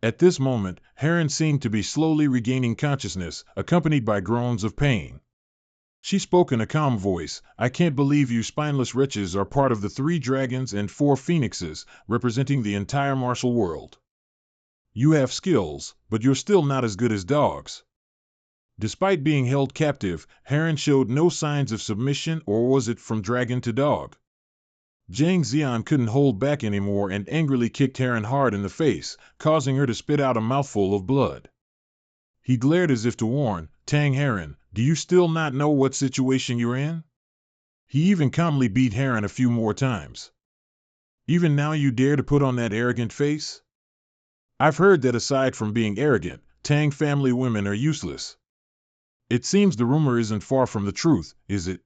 At this moment, Heron seemed to be slowly regaining consciousness, accompanied by groans of pain. She spoke in a calm voice, I can't believe you spineless wretches are part of the 3 dragons and 4 phoenixes, representing the entire martial world. You have skills, but you're still not as good as dogs. Despite being held captive, Heron showed no signs of submission, or was it from dragon to dog? Zhang Xian couldn't hold back anymore and angrily kicked Heron hard in the face, causing her to spit out a mouthful of blood. He glared as if to warn, Tang Heron, do you still not know what situation you're in? He even calmly beat Heron a few more times. Even now you dare to put on that arrogant face? I've heard that aside from being arrogant, Tang family women are useless. It seems the rumor isn't far from the truth, is it?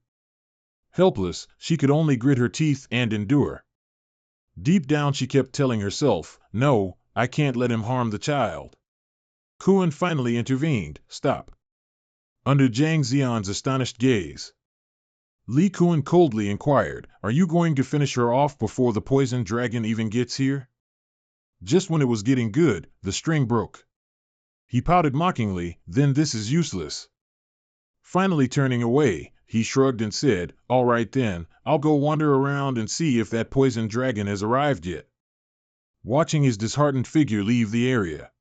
Helpless, she could only grit her teeth and endure. Deep down she kept telling herself, no, I can't let him harm the child. Kuan finally intervened, stop. Under Zhang Xian's astonished gaze, Li Kuan coldly inquired, are you going to finish her off before the poison dragon even gets here? Just when it was getting good, the string broke. He pouted mockingly, then this is useless. Finally turning away, he shrugged and said, all right then, I'll go wander around and see if that poison dragon has arrived yet. Watching his disheartened figure leave the area,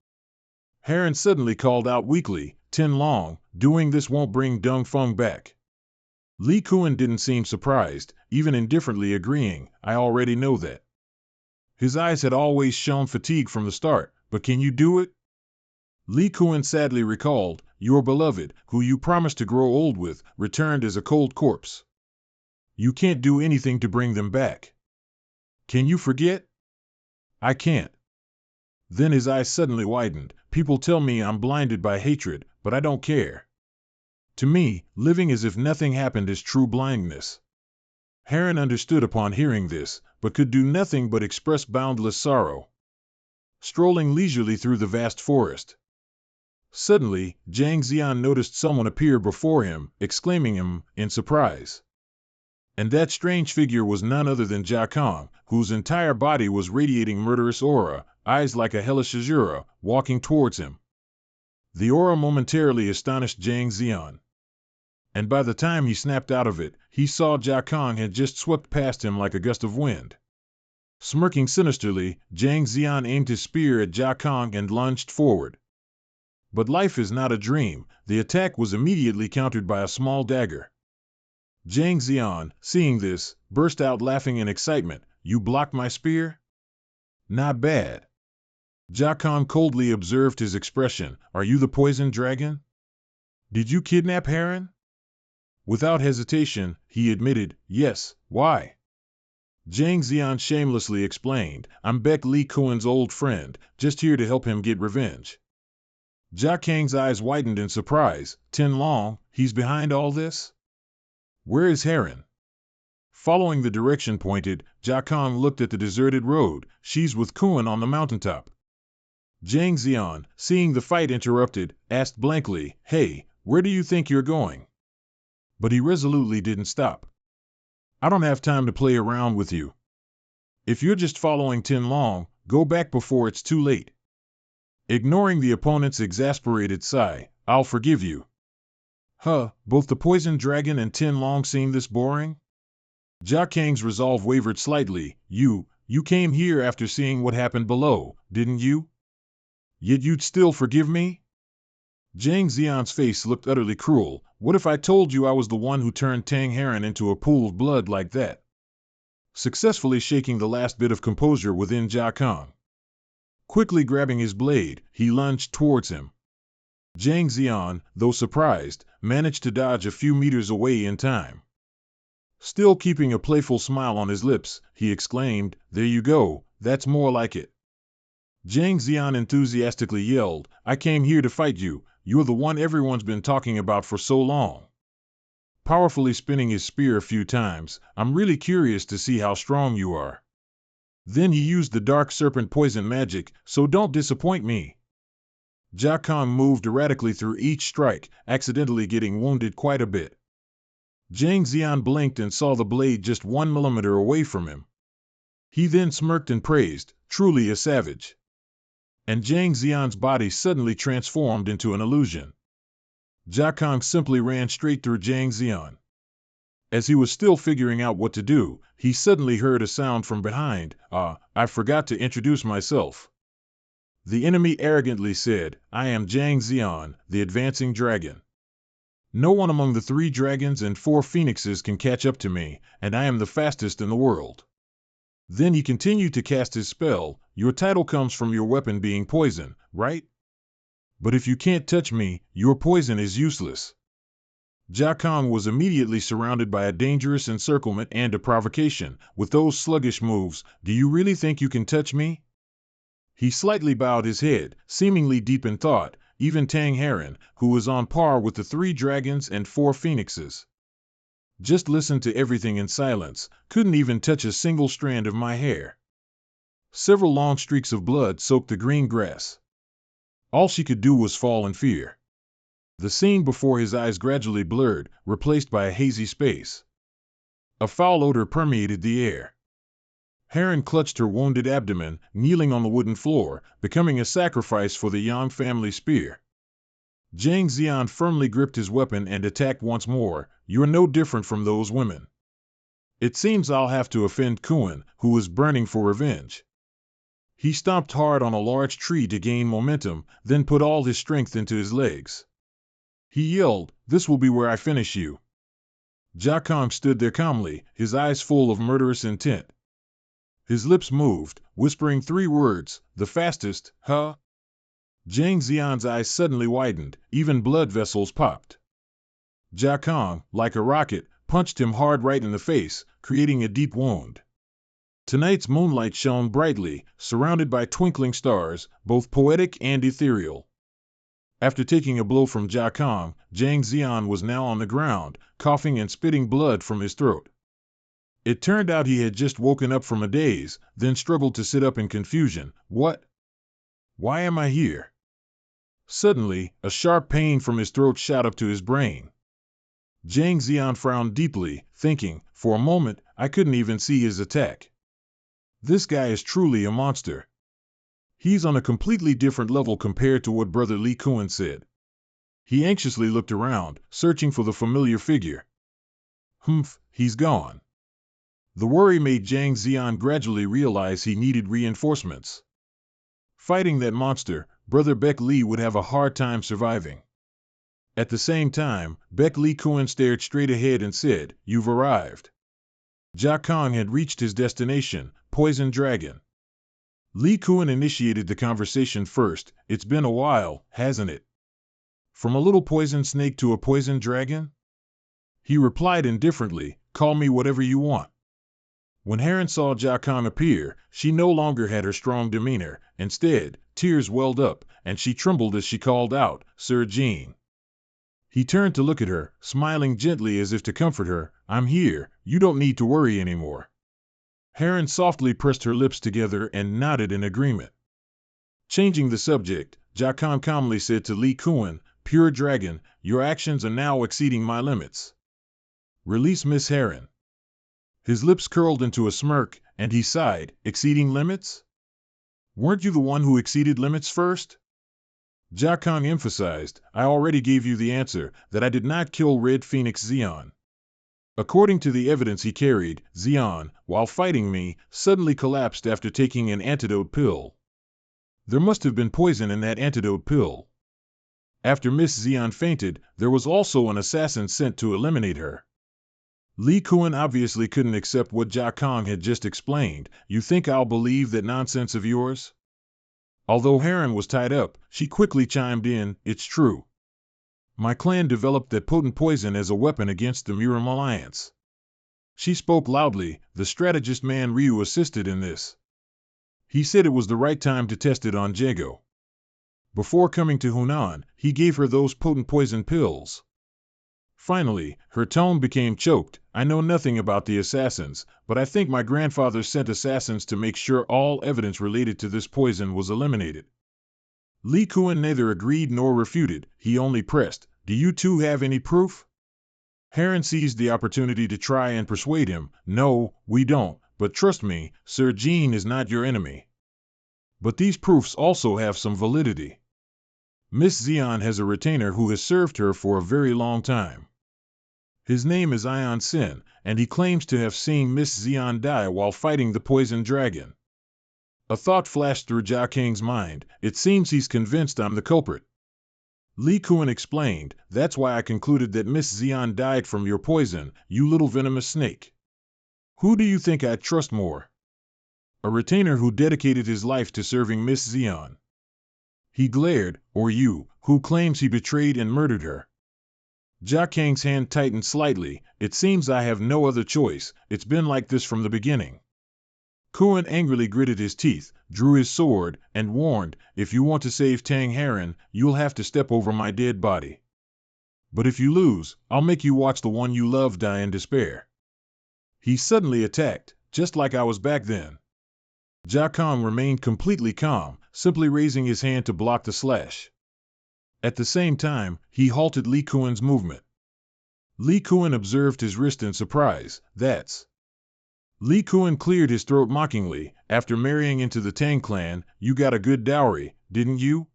Heron suddenly called out weakly, Tin Long, doing this won't bring Dong Feng back. Li Kuan didn't seem surprised, even indifferently agreeing, I already know that. His eyes had always shown fatigue from the start, but can you do it? Li Kuan sadly recalled, your beloved, who you promised to grow old with, returned as a cold corpse. You can't do anything to bring them back. Can you forget? I can't. Then his eyes suddenly widened. People tell me I'm blinded by hatred, but I don't care. To me, living as if nothing happened is true blindness. Heron understood upon hearing this, but could do nothing but express boundless sorrow. Strolling leisurely through the vast forest, suddenly, Zhang Xian noticed someone appear before him, exclaiming him in surprise. And that strange figure was none other than Jia Kong, whose entire body was radiating murderous aura, eyes like a hellish azura, walking towards him. The aura momentarily astonished Zhang Xian. And by the time he snapped out of it, he saw Jia Kong had just swept past him like a gust of wind. Smirking sinisterly, Zhang Xian aimed his spear at Jia Kong and lunged forward. But life is not a dream. The attack was immediately countered by a small dagger. Zhang Xian, seeing this, burst out laughing in excitement. You blocked my spear? Not bad. Jia Kong coldly observed his expression. Are you the poison dragon? Did you kidnap Heron? Without hesitation, he admitted, yes, why? Zhang Xian shamelessly explained, I'm Beck Li Kuan's old friend, just here to help him get revenge. Jia Kang's eyes widened in surprise. Tin Long, he's behind all this? Where is Heron? Following the direction pointed, Jia Kong looked at the deserted road. She's with Kuan on the mountaintop. Zhang Xian, seeing the fight interrupted, asked blankly, hey, where do you think you're going? But he resolutely didn't stop. I don't have time to play around with you. If you're just following Tin Long, go back before it's too late. Ignoring the opponent's exasperated sigh, I'll forgive you. Both the poison dragon and Tin Long seem this boring? Jia Kang's resolve wavered slightly. You came here after seeing what happened below, didn't you? Yet you'd still forgive me? Zhang Xian's face looked utterly cruel. What if I told you I was the one who turned Tang Heron into a pool of blood like that? Successfully shaking the last bit of composure within Jia Kong. Quickly grabbing his blade, he lunged towards him. Zhang Xian, though surprised, managed to dodge a few meters away in time. Still keeping a playful smile on his lips, he exclaimed, there you go, that's more like it. Zhang Xian enthusiastically yelled, I came here to fight you, you're the one everyone's been talking about for so long. Powerfully spinning his spear a few times, I'm really curious to see how strong you are. Then he used the dark serpent poison magic, so don't disappoint me. Jia Kong moved erratically through each strike, accidentally getting wounded quite a bit. Zhang Xian blinked and saw the blade just 1 millimeter away from him. He then smirked and praised, truly a savage. And Zhang Xian's body suddenly transformed into an illusion. Jia Kong simply ran straight through Zhang Xian. As he was still figuring out what to do, he suddenly heard a sound from behind. I forgot to introduce myself. The enemy arrogantly said, I am Zhang Xian, the advancing dragon. No one among the 3 dragons and 4 phoenixes can catch up to me, and I am the fastest in the world. Then he continued to cast his spell. Your title comes from your weapon being poison, right? But if you can't touch me, your poison is useless. Jia Kong was immediately surrounded by a dangerous encirclement and a provocation. With those sluggish moves, do you really think you can touch me? He slightly bowed his head, seemingly deep in thought. Even Tang Heron, who was on par with the 3 dragons and 4 phoenixes, just listened to everything in silence, couldn't even touch a single strand of my hair. Several long streaks of blood soaked the green grass. All she could do was fall in fear. The scene before his eyes gradually blurred, replaced by a hazy space. A foul odor permeated the air. Heron clutched her wounded abdomen, kneeling on the wooden floor, becoming a sacrifice for the Yang family spear. Zhang Xian firmly gripped his weapon and attacked once more. "You're no different from those women. It seems I'll have to offend Kuan, who is burning for revenge." He stomped hard on a large tree to gain momentum, then put all his strength into his legs. He yelled, "This will be where I finish you." Jia Kong stood there calmly, his eyes full of murderous intent. His lips moved, whispering 3 words, "The fastest, huh?" Zhang Xian's eyes suddenly widened, even blood vessels popped. Jia Kong, like a rocket, punched him hard right in the face, creating a deep wound. Tonight's moonlight shone brightly, surrounded by twinkling stars, both poetic and ethereal. After taking a blow from Jia Kong, Zhang Xian was now on the ground, coughing and spitting blood from his throat. It turned out he had just woken up from a daze, then struggled to sit up in confusion. "What? Why am I here?" Suddenly, a sharp pain from his throat shot up to his brain. Zhang Xian frowned deeply, thinking, for a moment, I couldn't even see his attack. This guy is truly a monster. He's on a completely different level compared to what Brother Li Kuan said. He anxiously looked around, searching for the familiar figure. Humph, he's gone. The worry made Zhang Xian gradually realize he needed reinforcements. Fighting that monster, Brother Beck Li would have a hard time surviving. At the same time, Beck Li Kuan stared straight ahead and said, "You've arrived." Jia Kong had reached his destination, Poison Dragon. Li Kuan initiated the conversation first. "It's been a while, hasn't it? From a little poison snake to a poison dragon?" He replied indifferently, "Call me whatever you want." When Heron saw Jia Kong appear, she no longer had her strong demeanor. Instead, tears welled up, and she trembled as she called out, "Sir Jean." He turned to look at her, smiling gently as if to comfort her. "I'm here, you don't need to worry anymore." Heron softly pressed her lips together and nodded in agreement. Changing the subject, Jia Kong calmly said to Li Kuan, "Pure Dragon, your actions are now exceeding my limits. Release Miss Heron." His lips curled into a smirk, and he sighed, "Exceeding limits? Weren't you the one who exceeded limits first?" Jia Kong emphasized, "I already gave you the answer, that I did not kill Red Phoenix Xian. According to the evidence he carried, Xian, while fighting me, suddenly collapsed after taking an antidote pill. There must have been poison in that antidote pill. After Miss Xian fainted, there was also an assassin sent to eliminate her." Li Kuan obviously couldn't accept what Jia Kong had just explained. "You think I'll believe that nonsense of yours?" Although Heron was tied up, she quickly chimed in, "It's true. My clan developed that potent poison as a weapon against the Murim Alliance." She spoke loudly. "The strategist Man Ryu assisted in this. He said it was the right time to test it on Jago. Before coming to Hunan, he gave her those potent poison pills." Finally, her tone became choked. "I know nothing about the assassins, but I think my grandfather sent assassins to make sure all evidence related to this poison was eliminated." Li Kuan neither agreed nor refuted, he only pressed, "Do you two have any proof?" Heron seized the opportunity to try and persuade him, "No, we don't, but trust me, Sir Jean is not your enemy. But these proofs also have some validity. Miss Xian has a retainer who has served her for a very long time. His name is Ion Sin, and he claims to have seen Miss Xian die while fighting the poison dragon." A thought flashed through Jia King's mind. "It seems he's convinced I'm the culprit." Li Kuan explained, "That's why I concluded that Miss Xian died from your poison, you little venomous snake. Who do you think I'd trust more? A retainer who dedicated his life to serving Miss Xian?" He glared, "Or you, who claims he betrayed and murdered her?" Jia King's hand tightened slightly. "It seems I have no other choice. It's been like this from the beginning." Kuan angrily gritted his teeth, drew his sword, and warned, "If you want to save Tang Heron, you'll have to step over my dead body. But if you lose, I'll make you watch the one you love die in despair." He suddenly attacked, just like I was back then. Jia Kong remained completely calm, simply raising his hand to block the slash. At the same time, he halted Li Kuan's movement. Li Kuan observed his wrist in surprise. "That's Li Kuan cleared his throat mockingly. After marrying into the Tang clan, you got a good dowry, didn't you?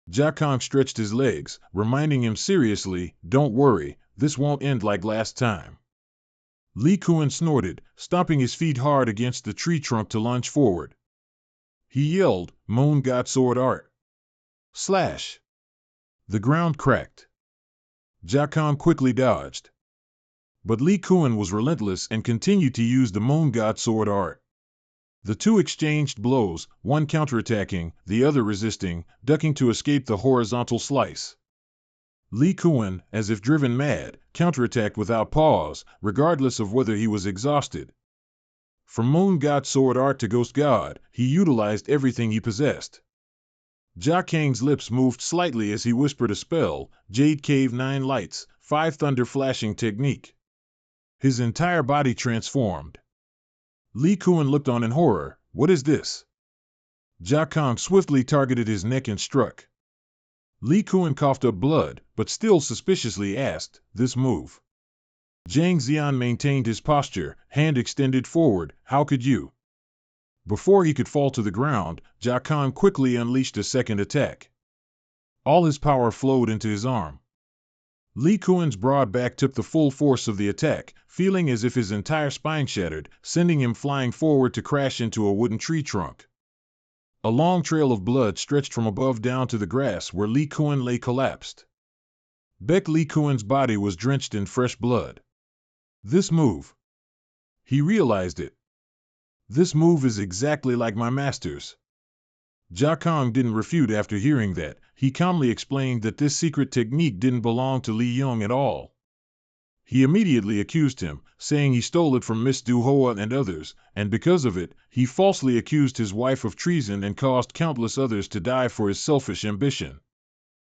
Jia Kong stretched his legs, reminding him seriously, don't worry, this won't end like last time. Li Kuan snorted, stomping his feet hard against the tree trunk to lunge forward. He yelled, Moon God Sword Art. Slash! The ground cracked. Jia Kong quickly dodged. But Li Kuan was relentless and continued to use the Moon God Sword Art. The two exchanged blows, one counterattacking, the other resisting, ducking to escape the horizontal slice. Li Kuan, as if driven mad, counterattacked without pause, regardless of whether he was exhausted. From Moon God Sword Art to Ghost God, he utilized everything he possessed. Jia Kang's lips moved slightly as he whispered a spell, Jade Cave 9 Lights, 5 Thunder Flashing Technique. His entire body transformed. Li Kuan looked on in horror. What is this? Jia Kang swiftly targeted his neck and struck. Li Kuan coughed up blood, but still suspiciously asked, this move. Zhang Xian maintained his posture, hand extended forward, how could you? Before he could fall to the ground, Jia Kang quickly unleashed a second attack. All his power flowed into his arm. Li Kuan's broad back took the full force of the attack, feeling as if his entire spine shattered, sending him flying forward to crash into a wooden tree trunk. A long trail of blood stretched from above down to the grass where Li Kuan lay collapsed. Li Kuan's body was drenched in fresh blood. This move. He realized it. This move is exactly like my master's. Jia Kang didn't refute after hearing that. He calmly explained that this secret technique didn't belong to Li Yong at all. He immediately accused him, saying he stole it from Miss Du Hoa and others, and because of it, he falsely accused his wife of treason and caused countless others to die for his selfish ambition.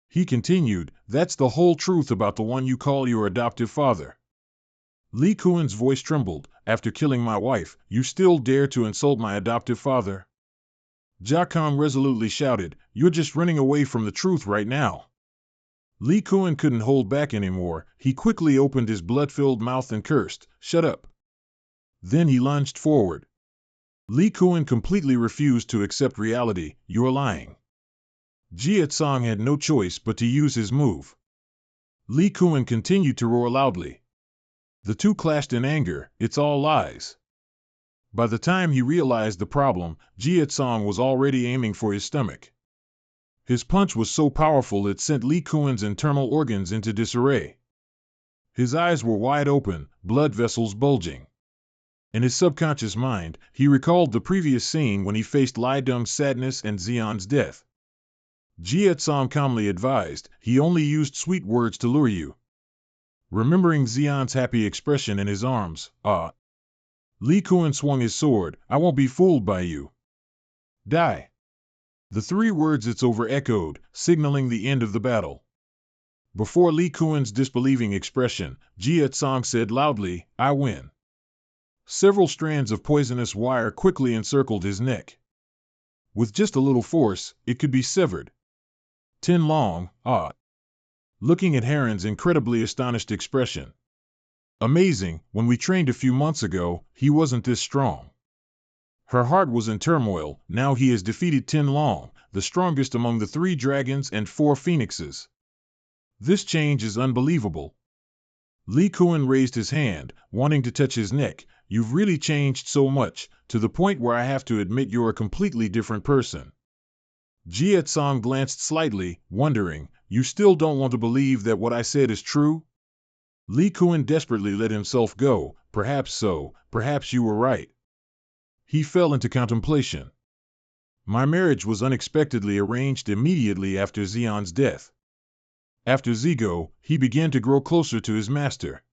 He continued, that's the whole truth about the one you call your adoptive father. Li Kuan's voice trembled, after killing my wife, you still dare to insult my adoptive father? Jia Kang resolutely shouted, you're just running away from the truth right now. Li Kuan couldn't hold back anymore. He quickly opened his blood-filled mouth and cursed, shut up. Then he lunged forward. Li Kuan completely refused to accept reality, you're lying. Jia Tsang had no choice but to use his move. Li Kuan continued to roar loudly. The two clashed in anger, it's all lies. By the time he realized the problem, Jia Tsang was already aiming for his stomach. His punch was so powerful it sent Li Kuan's internal organs into disarray. His eyes were wide open, blood vessels bulging. In his subconscious mind, he recalled the previous scene when he faced Lai Deng's sadness and Xian's death. Jia Tsang calmly advised, he only used sweet words to lure you. Remembering Xian's happy expression in his arms, Li Kuan swung his sword, I won't be fooled by you. Die. The 3 words it's over echoed, signaling the end of the battle. Before Li Kuan's disbelieving expression, Jia Tsang said loudly, I win. Several strands of poisonous wire quickly encircled his neck. With just a little force, it could be severed. Tin Long, looking at Heron's incredibly astonished expression. Amazing, when we trained a few months ago, he wasn't this strong. Her heart was in turmoil, now he has defeated Tin Long, the strongest among the 3 dragons and 4 phoenixes. This change is unbelievable. Li Kuan raised his hand, wanting to touch his neck, you've really changed so much, to the point where I have to admit you're a completely different person. Jia Tsang glanced slightly, wondering, you still don't want to believe that what I said is true? Li Kuan desperately let himself go, perhaps so, perhaps you were right. He fell into contemplation. My marriage was unexpectedly arranged immediately after Xian's death. After Zigo, he began to grow closer to his master.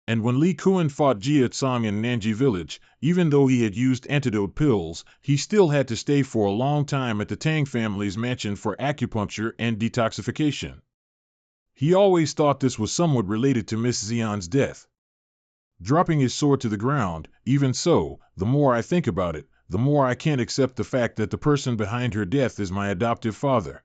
And when Li Kuan fought Jia Tsang in Nanji village, even though he had used antidote pills, he still had to stay for a long time at the Tang family's mansion for acupuncture and detoxification. He always thought this was somewhat related to Miss Xian's death. Dropping his sword to the ground, even so, the more I think about it, the more I can't accept the fact that the person behind her death is my adoptive father.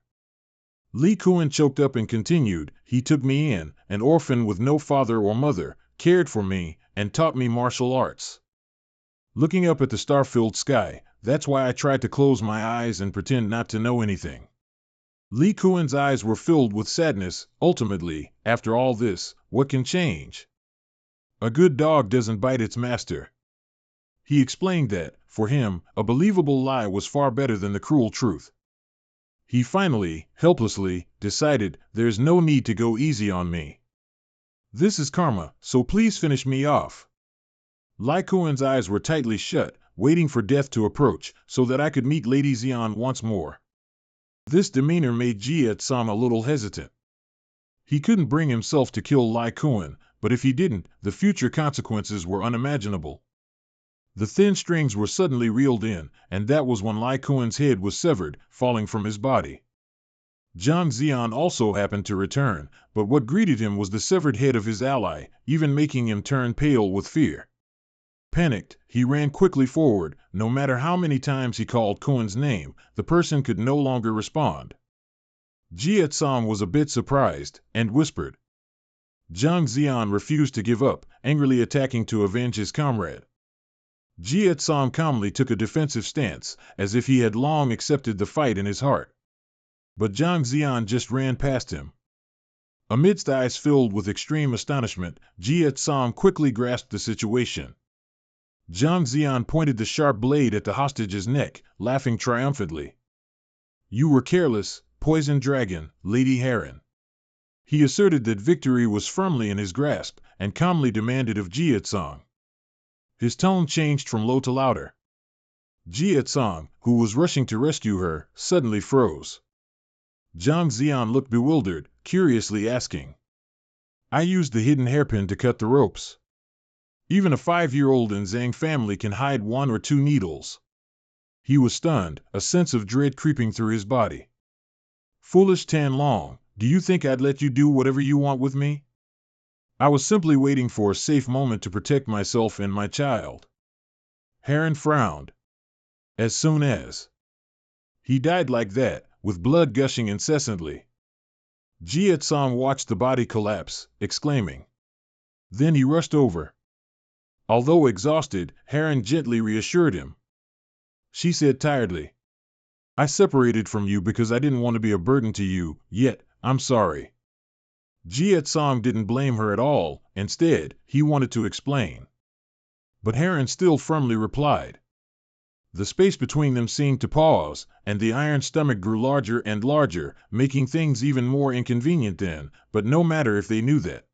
Li Kuan choked up and continued, he took me in, an orphan with no father or mother, cared for me, and taught me martial arts. looking up at the star-filled sky. That's why I tried to close my eyes and pretend not to know anything. Li Kuan's eyes were filled with sadness. Ultimately, after all this, what can change? A good dog doesn't bite its master. He explained that, for him, a believable lie was far better than the cruel truth. He finally, helplessly, decided, there's no need to go easy on me. This is karma, so please finish me off. Li Kuan's eyes were tightly shut, waiting for death to approach, so that I could meet Lady Xian once more. This demeanor made Jie Tsang a little hesitant. He couldn't bring himself to kill Li Kuan, but if he didn't, the future consequences were unimaginable. The thin strings were suddenly reeled in, and that was when Li Kuan's head was severed, falling from his body. Zhang Xian also happened to return, but what greeted him was the severed head of his ally, even making him turn pale with fear. Panicked, he ran quickly forward. No matter how many times he called Kuan's name, the person could no longer respond. Jie Tsang was a bit surprised, and whispered. Zhang Xian refused to give up, angrily attacking to avenge his comrade. Jie Tsang calmly took a defensive stance, as if he had long accepted the fight in his heart. But Zhang Xian just ran past him. Amidst eyes filled with extreme astonishment, Jie Tsang quickly grasped the situation. Zhang Xian pointed the sharp blade at the hostage's neck, laughing triumphantly. You were careless, poison dragon, Lady Heron. He asserted that victory was firmly in his grasp, and calmly demanded of Jie Tsang. His tone changed from low to louder. Jie Tsang, who was rushing to rescue her, suddenly froze. Zhang Xian looked bewildered, curiously asking. I used the hidden hairpin to cut the ropes. Even a 5-year-old in Zhang family can hide 1 or 2 needles. He was stunned, a sense of dread creeping through his body. Foolish Tan Long, do you think I'd let you do whatever you want with me? I was simply waiting for a safe moment to protect myself and my child. Heron frowned. As soon as he died like that, with blood gushing incessantly. Jie Tsang watched the body collapse, exclaiming. Then he rushed over. Although exhausted, Heron gently reassured him. She said tiredly, I separated from you because I didn't want to be a burden to you, yet, I'm sorry. Jie Tsang didn't blame her at all, instead, he wanted to explain. But Heron still firmly replied. The space between them seemed to pause, and the iron stomach grew larger and larger, making things even more inconvenient then, but no matter if they knew that.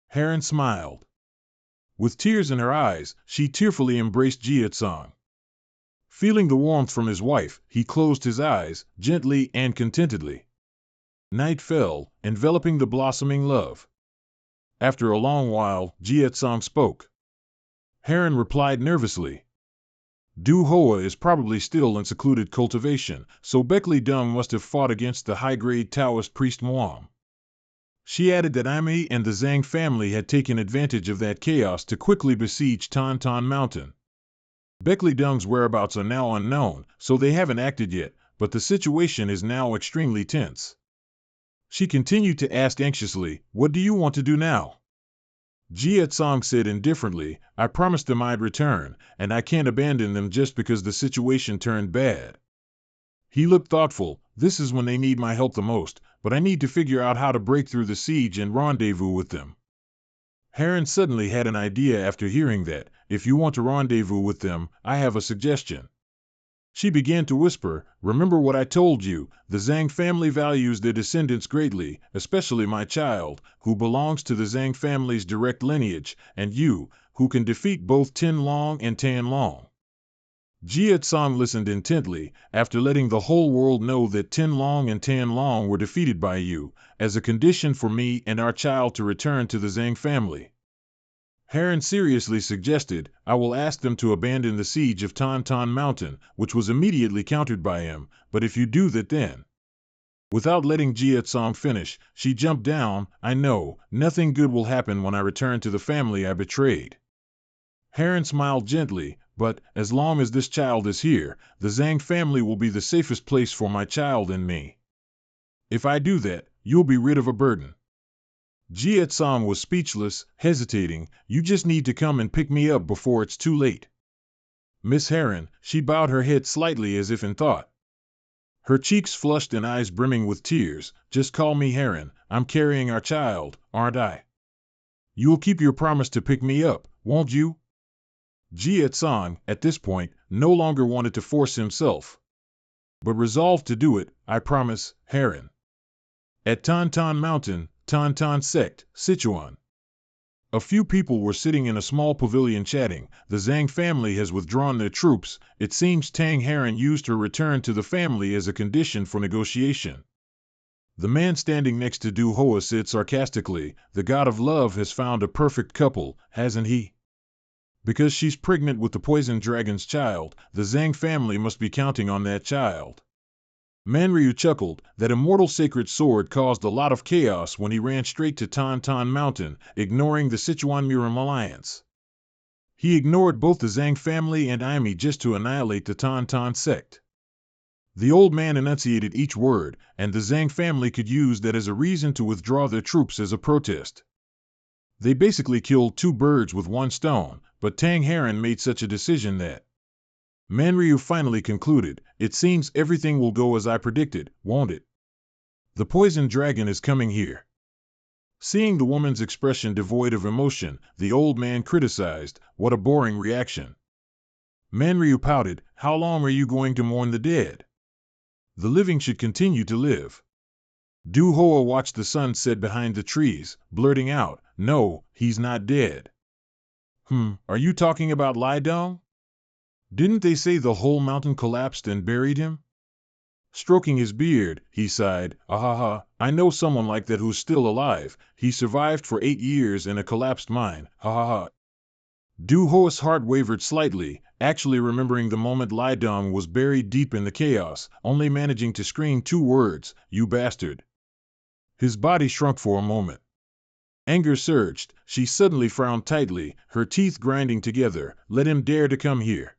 Heron smiled. With tears in her eyes, she tearfully embraced Jie Tsang. Feeling the warmth from his wife, he closed his eyes, gently and contentedly. Night fell, enveloping the blossoming love. After a long while, Jie Tsang spoke. Heron replied nervously. Du Hoa is probably still in secluded cultivation, so Beckley Dung must have fought against the high-grade Taoist priest Muam. She added that Amy and the Zhang family had taken advantage of that chaos to quickly besiege Tan Tan Mountain. Beckley Dung's whereabouts are now unknown, so they haven't acted yet, but the situation is now extremely tense. She continued to ask anxiously, what do you want to do now? Jie Tsang said indifferently, I promised them I'd return, and I can't abandon them just because the situation turned bad. He looked thoughtful. This is when they need my help the most, but I need to figure out how to break through the siege and rendezvous with them. Heron suddenly had an idea after hearing that. If you want to rendezvous with them, I have a suggestion. She began to whisper, remember what I told you, the Zhang family values their descendants greatly, especially my child, who belongs to the Zhang family's direct lineage, and you, who can defeat both Tin Long and Tan Long. Jie Tsang listened intently, after letting the whole world know that Tin Long and Tan Long were defeated by you, as a condition for me and our child to return to the Zhang family. Heron seriously suggested, I will ask them to abandon the siege of Tan Tan Mountain, which was immediately countered by him, but if you do that then. Without letting Jie Tsang finish, she jumped down, I know, nothing good will happen when I return to the family I betrayed. Heron smiled gently, but, as long as this child is here, the Zhang family will be the safest place for my child and me. If I do that, you'll be rid of a burden. Jie Tsang was speechless, hesitating, you just need to come and pick me up before it's too late. Miss Heron, she bowed her head slightly as if in thought. Her cheeks flushed and eyes brimming with tears. Just call me Heron. I'm carrying our child, aren't I? You'll keep your promise to pick me up, won't you? Jie Song, at this point, no longer wanted to force himself, but resolved to do it. I promise, Heron. At Tantan Mountain, Tantan Sect, Sichuan. A few people were sitting in a small pavilion chatting. The Zhang family has withdrawn their troops. It seems Tang Heron used her return to the family as a condition for negotiation. The man standing next to Du Hoa said sarcastically, the god of love has found a perfect couple, hasn't he? Because she's pregnant with the poison dragon's child, the Zhang family must be counting on that child. Manryu chuckled. That immortal sacred sword caused a lot of chaos when he ran straight to Tantan Mountain, ignoring the Sichuan Miram alliance. He ignored both the Zhang family and Aimi just to annihilate the Tantan sect. The old man enunciated each word, and the Zhang family could use that as a reason to withdraw their troops as a protest. They basically killed two birds with one stone, but Tang Heron made such a decision that Manryu finally concluded, it seems everything will go as I predicted, won't it? The poison dragon is coming here. Seeing the woman's expression devoid of emotion, the old man criticized, what a boring reaction. Manryu pouted, how long are you going to mourn the dead? The living should continue to live. Du Hoa watched the sun set behind the trees, blurting out, no, he's not dead. Are you talking about Lai Dong? Didn't they say the whole mountain collapsed and buried him? Stroking his beard, he sighed, ahaha, I know someone like that who's still alive. He survived for 8 years in a collapsed mine, ha. Du Ho's heart wavered slightly, actually remembering the moment Lai Dong was buried deep in the chaos, only managing to scream 2 words, you bastard. His body shrunk for a moment. Anger surged. She suddenly frowned tightly, her teeth grinding together. Let him dare to come here.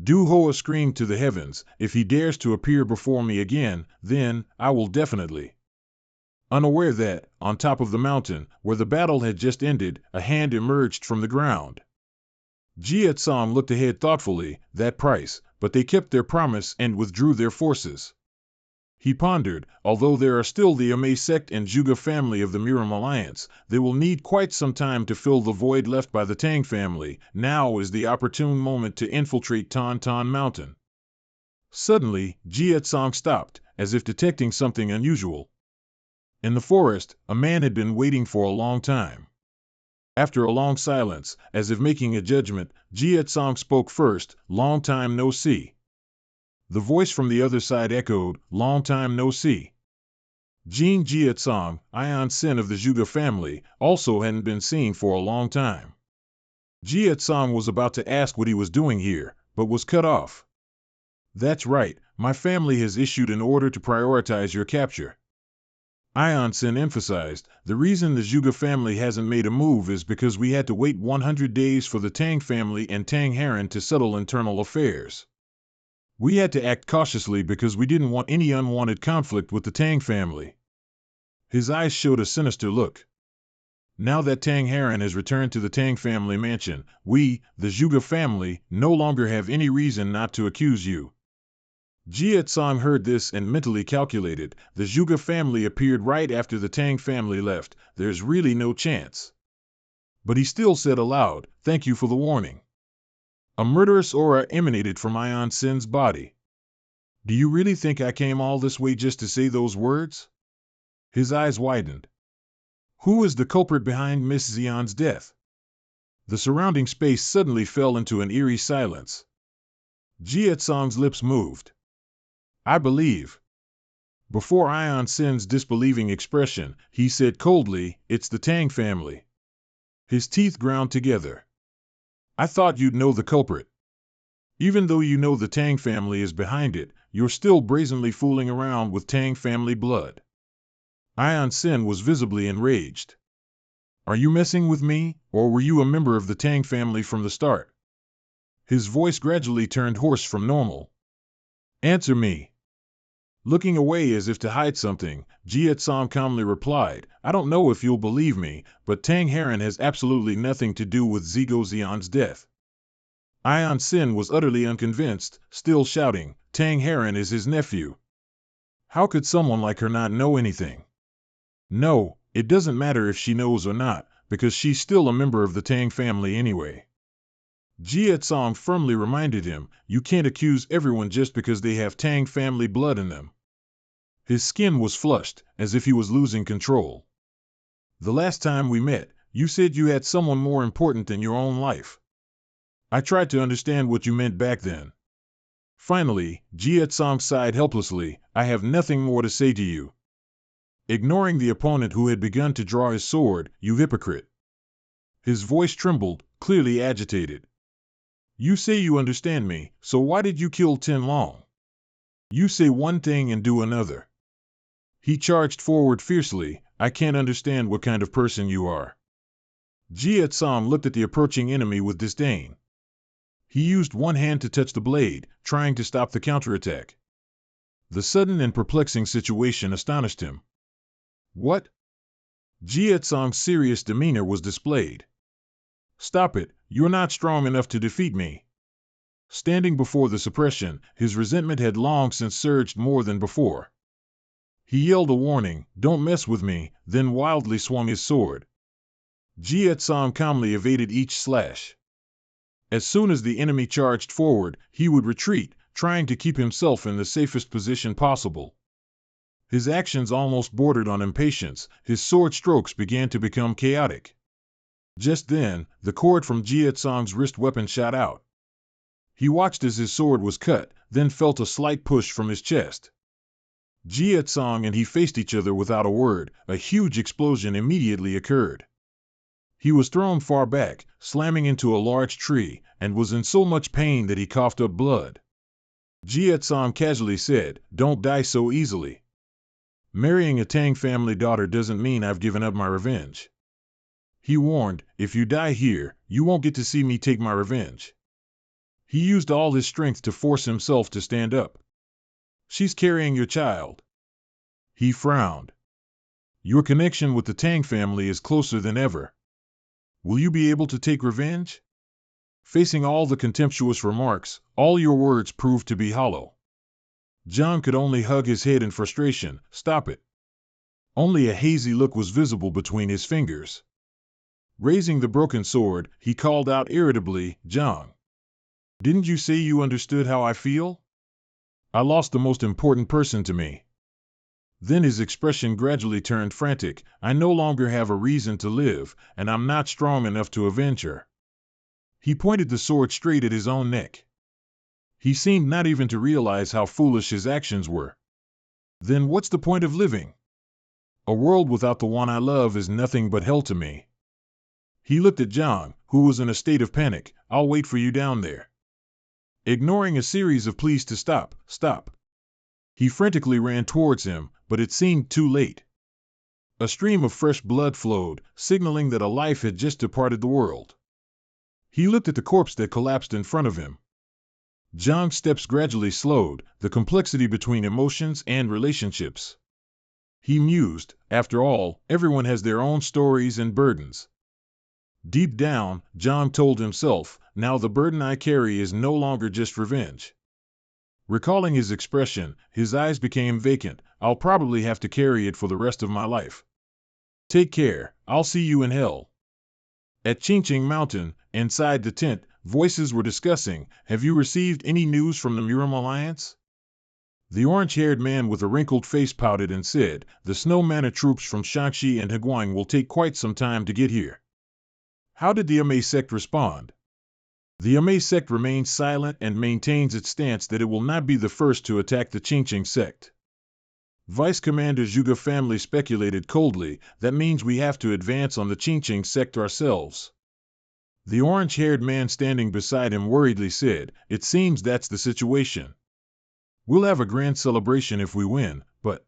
Du Hoa screamed to the heavens, if he dares to appear before me again, then, I will definitely. Unaware that, on top of the mountain, where the battle had just ended, a hand emerged from the ground. Jie Tsang looked ahead thoughtfully, that price, but they kept their promise and withdrew their forces. He pondered, although there are still the Amei sect and Zhuge family of the Miram alliance, they will need quite some time to fill the void left by the Tang family. Now is the opportune moment to infiltrate Tantan Mountain. Suddenly, Jie Tsang stopped, as if detecting something unusual. In the forest, a man had been waiting for a long time. After a long silence, as if making a judgment, Jie Tsang spoke first, long time no see. The voice from the other side echoed, long time no see. Jin Jie Tsang, Ion Sin of the Zhuge family, also hadn't been seen for a long time. Jie Tsang was about to ask what he was doing here, but was cut off. That's right, my family has issued an order to prioritize your capture. Ion Sin emphasized, the reason the Zhuge family hasn't made a move is because we had to wait 100 days for the Tang family and Tang Heron to settle internal affairs. We had to act cautiously because we didn't want any unwanted conflict with the Tang family. His eyes showed a sinister look. Now that Tang Heron has returned to the Tang family mansion, we, the Zhuge family, no longer have any reason not to accuse you. Jie Tsang heard this and mentally calculated, the Zhuge family appeared right after the Tang family left, there's really no chance. But he still said aloud, thank you for the warning. A murderous aura emanated from Ion Sin's body. Do you really think I came all this way just to say those words? His eyes widened. Who is the culprit behind Miss Xian's death? The surrounding space suddenly fell into an eerie silence. Jie Tsang's lips moved. I believe. Before Ion Sin's disbelieving expression, he said coldly, it's the Tang family. His teeth ground together. I thought you'd know the culprit. Even though you know the Tang family is behind it, you're still brazenly fooling around with Tang family blood. Ion Sin was visibly enraged. Are you messing with me, or were you a member of the Tang family from the start? His voice gradually turned hoarse from normal. Answer me. Looking away as if to hide something, Jie Tsang calmly replied, I don't know if you'll believe me, but Tang Heron has absolutely nothing to do with Zigo Xian's death. Ion Sin was utterly unconvinced, still shouting, Tang Heron is his nephew. How could someone like her not know anything? No, it doesn't matter if she knows or not, because she's still a member of the Tang family anyway. Jie Song firmly reminded him, you can't accuse everyone just because they have Tang family blood in them. His skin was flushed, as if he was losing control. The last time we met, you said you had someone more important than your own life. I tried to understand what you meant back then. Finally, Jie Song sighed helplessly, I have nothing more to say to you. Ignoring the opponent who had begun to draw his sword, you hypocrite. His voice trembled, clearly agitated. You say you understand me, so why did you kill Tin Long? You say one thing and do another. He charged forward fiercely, I can't understand what kind of person you are. Jie Song looked at the approaching enemy with disdain. He used one hand to touch the blade, trying to stop the counterattack. The sudden and perplexing situation astonished him. What? Jie Song's serious demeanor was displayed. Stop it, you're not strong enough to defeat me. Standing before the suppression, his resentment had long since surged more than before. He yelled a warning, don't mess with me, then wildly swung his sword. Jie Song calmly evaded each slash. As soon as the enemy charged forward, he would retreat, trying to keep himself in the safest position possible. His actions almost bordered on impatience, his sword strokes began to become chaotic. Just then, the cord from Jie Song's wrist weapon shot out. He watched as his sword was cut, then felt a slight push from his chest. Jie Song and he faced each other without a word, a huge explosion immediately occurred. He was thrown far back, slamming into a large tree, and was in so much pain that he coughed up blood. Jie Song casually said, don't die so easily. Marrying a Tang family daughter doesn't mean I've given up my revenge. He warned, if you die here, you won't get to see me take my revenge. He used all his strength to force himself to stand up. She's carrying your child. He frowned. Your connection with the Tang family is closer than ever. Will you be able to take revenge? Facing all the contemptuous remarks, all your words proved to be hollow. John could only hug his head in frustration, stop it. Only a hazy look was visible between his fingers. Raising the broken sword, he called out irritably, John. Didn't you say you understood how I feel? I lost the most important person to me. Then his expression gradually turned frantic. I no longer have a reason to live, and I'm not strong enough to avenge her. He pointed the sword straight at his own neck. He seemed not even to realize how foolish his actions were. Then what's the point of living? A world without the one I love is nothing but hell to me. He looked at John, who was in a state of panic. I'll wait for you down there. Ignoring a series of pleas to stop, stop. He frantically ran towards him, but it seemed too late. A stream of fresh blood flowed, signaling that a life had just departed the world. He looked at the corpse that collapsed in front of him. Zhang's steps gradually slowed, the complexity between emotions and relationships. He mused, after all, everyone has their own stories and burdens. Deep down, Zhang told himself, now the burden I carry is no longer just revenge. Recalling his expression, his eyes became vacant. I'll probably have to carry it for the rest of my life. Take care, I'll see you in hell. At Qingqing Mountain, inside the tent, voices were discussing, have you received any news from the Murim Alliance? The orange-haired man with a wrinkled face pouted and said, the Snow Manor troops from Shaanxi and Heguang will take quite some time to get here. How did the Amei sect respond? The Amei sect remains silent and maintains its stance that it will not be the first to attack the Qingqing sect. Vice Commander Zhuge family speculated coldly, that means we have to advance on the Qingqing sect ourselves. The orange-haired man standing beside him worriedly said, it seems that's the situation. We'll have a grand celebration if we win, but...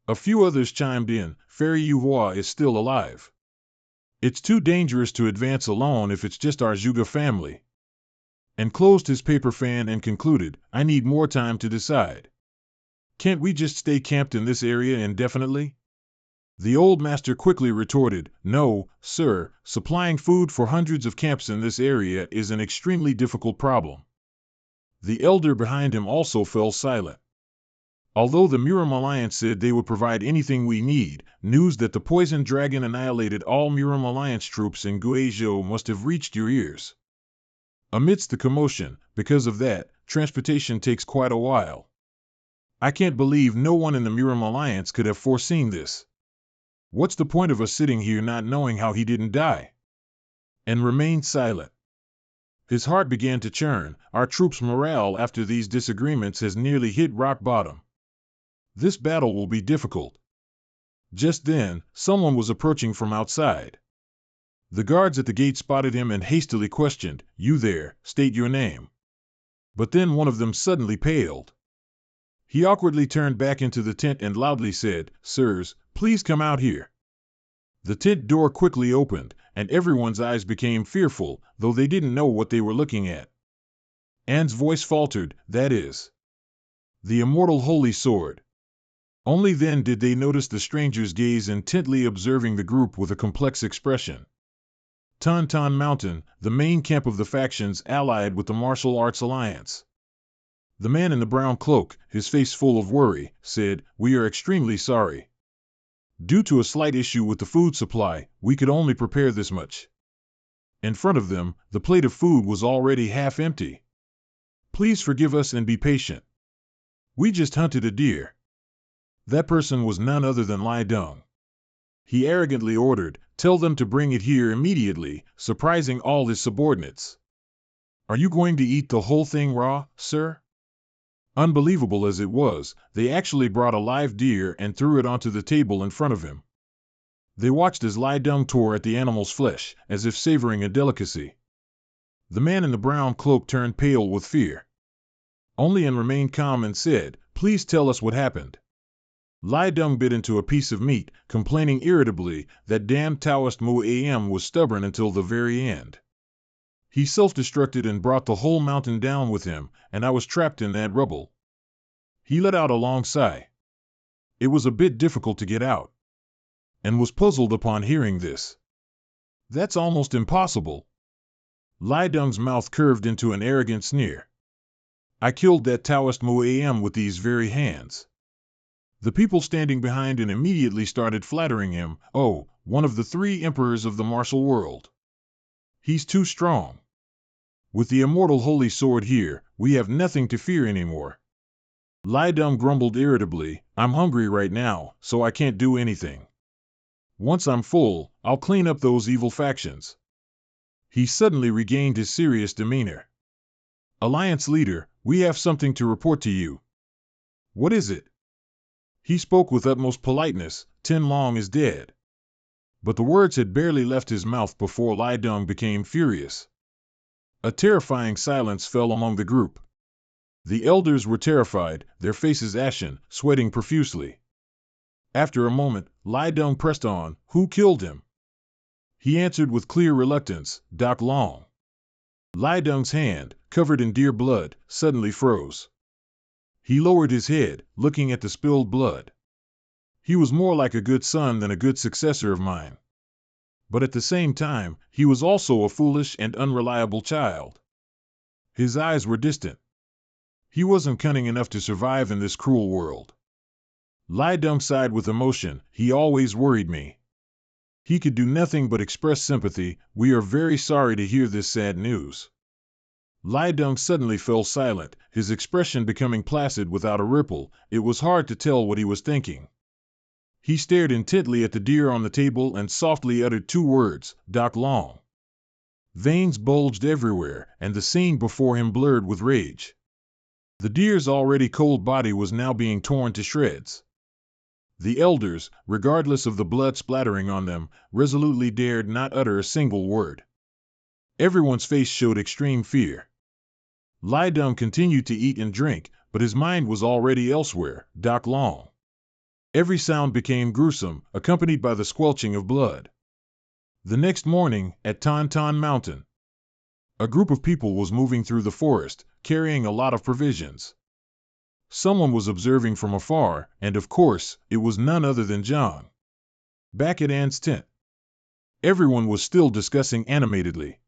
A few others chimed in, Fairy Yuhua is still alive. It's too dangerous to advance alone if it's just our Zhuge family. And closed his paper fan and concluded, I need more time to decide. Can't we just stay camped in this area indefinitely? The old master quickly retorted, "No, sir, supplying food for hundreds of camps in this area is an extremely difficult problem." The elder behind him also fell silent. Although the Muram Alliance said they would provide anything we need, news that the poison dragon annihilated all Muram Alliance troops in Guizhou must have reached your ears. Amidst the commotion, because of that, transportation takes quite a while. I can't believe no one in the Muram Alliance could have foreseen this. What's the point of us sitting here not knowing how he didn't die? And remained silent. His heart began to churn. Our troops' morale after these disagreements has nearly hit rock bottom. This battle will be difficult. Just then, someone was approaching from outside. The guards at the gate spotted him and hastily questioned, "You there, state your name." But then one of them suddenly paled. He awkwardly turned back into the tent and loudly said, "Sirs, please come out here." The tent door quickly opened, and everyone's eyes became fearful, though they didn't know what they were looking at. Anne's voice faltered, "That is the immortal holy sword." Only then did they notice the stranger's gaze intently observing the group with a complex expression. Tauntaun Mountain, the main camp of the factions allied with the Martial Arts Alliance. The man in the brown cloak, his face full of worry, said, "We are extremely sorry. Due to a slight issue with the food supply, we could only prepare this much." In front of them, the plate of food was already half empty. "Please forgive us and be patient. We just hunted a deer." That person was none other than Lai Dong. He arrogantly ordered, "Tell them to bring it here immediately," surprising all his subordinates. "Are you going to eat the whole thing raw, sir?" Unbelievable as it was, they actually brought a live deer and threw it onto the table in front of him. They watched as Lai Dong tore at the animal's flesh, as if savoring a delicacy. The man in the brown cloak turned pale with fear. Only An remained calm and said, "Please tell us what happened." Lai Dong bit into a piece of meat, complaining irritably that damned Taoist Muam was stubborn until the very end. He self-destructed and brought the whole mountain down with him, and I was trapped in that rubble. He let out a long sigh. It was a bit difficult to get out. And was puzzled upon hearing this. "That's almost impossible." Lai Dong's mouth curved into an arrogant sneer. "I killed that Taoist Muam with these very hands." The people standing behind him immediately started flattering him. "Oh, one of the 3 emperors of the martial world. He's too strong. With the immortal holy sword here, we have nothing to fear anymore." Lai Dong grumbled irritably, "I'm hungry right now, so I can't do anything. Once I'm full, I'll clean up those evil factions." He suddenly regained his serious demeanor. "Alliance leader, we have something to report to you." "What is it?" He spoke with utmost politeness. "Tin Long is dead." But the words had barely left his mouth before Lai Dong became furious. A terrifying silence fell among the group. The elders were terrified, their faces ashen, sweating profusely. After a moment, Lai Dong pressed on, "Who killed him?" He answered with clear reluctance, "Doc Long." Lai Dong's hand, covered in deer blood, suddenly froze. He lowered his head, looking at the spilled blood. "He was more like a good son than a good successor of mine. But at the same time, he was also a foolish and unreliable child." His eyes were distant. "He wasn't cunning enough to survive in this cruel world." Lai Dong sighed with emotion, "He always worried me." He could do nothing but express sympathy. "We are very sorry to hear this sad news." Lai Dong suddenly fell silent, his expression becoming placid without a ripple. It was hard to tell what he was thinking. He stared intently at the deer on the table and softly uttered 2 words, "Doc Long." Veins bulged everywhere, and the scene before him blurred with rage. The deer's already cold body was now being torn to shreds. The elders, regardless of the blood splattering on them, resolutely dared not utter a single word. Everyone's face showed extreme fear. Lai Dong continued to eat and drink, but his mind was already elsewhere. Doc Long. Every sound became gruesome, accompanied by the squelching of blood. The next morning, at Tauntaun Mountain, a group of people was moving through the forest, carrying a lot of provisions. Someone was observing from afar, and of course, it was none other than Zhang. Back at Anne's tent, everyone was still discussing animatedly.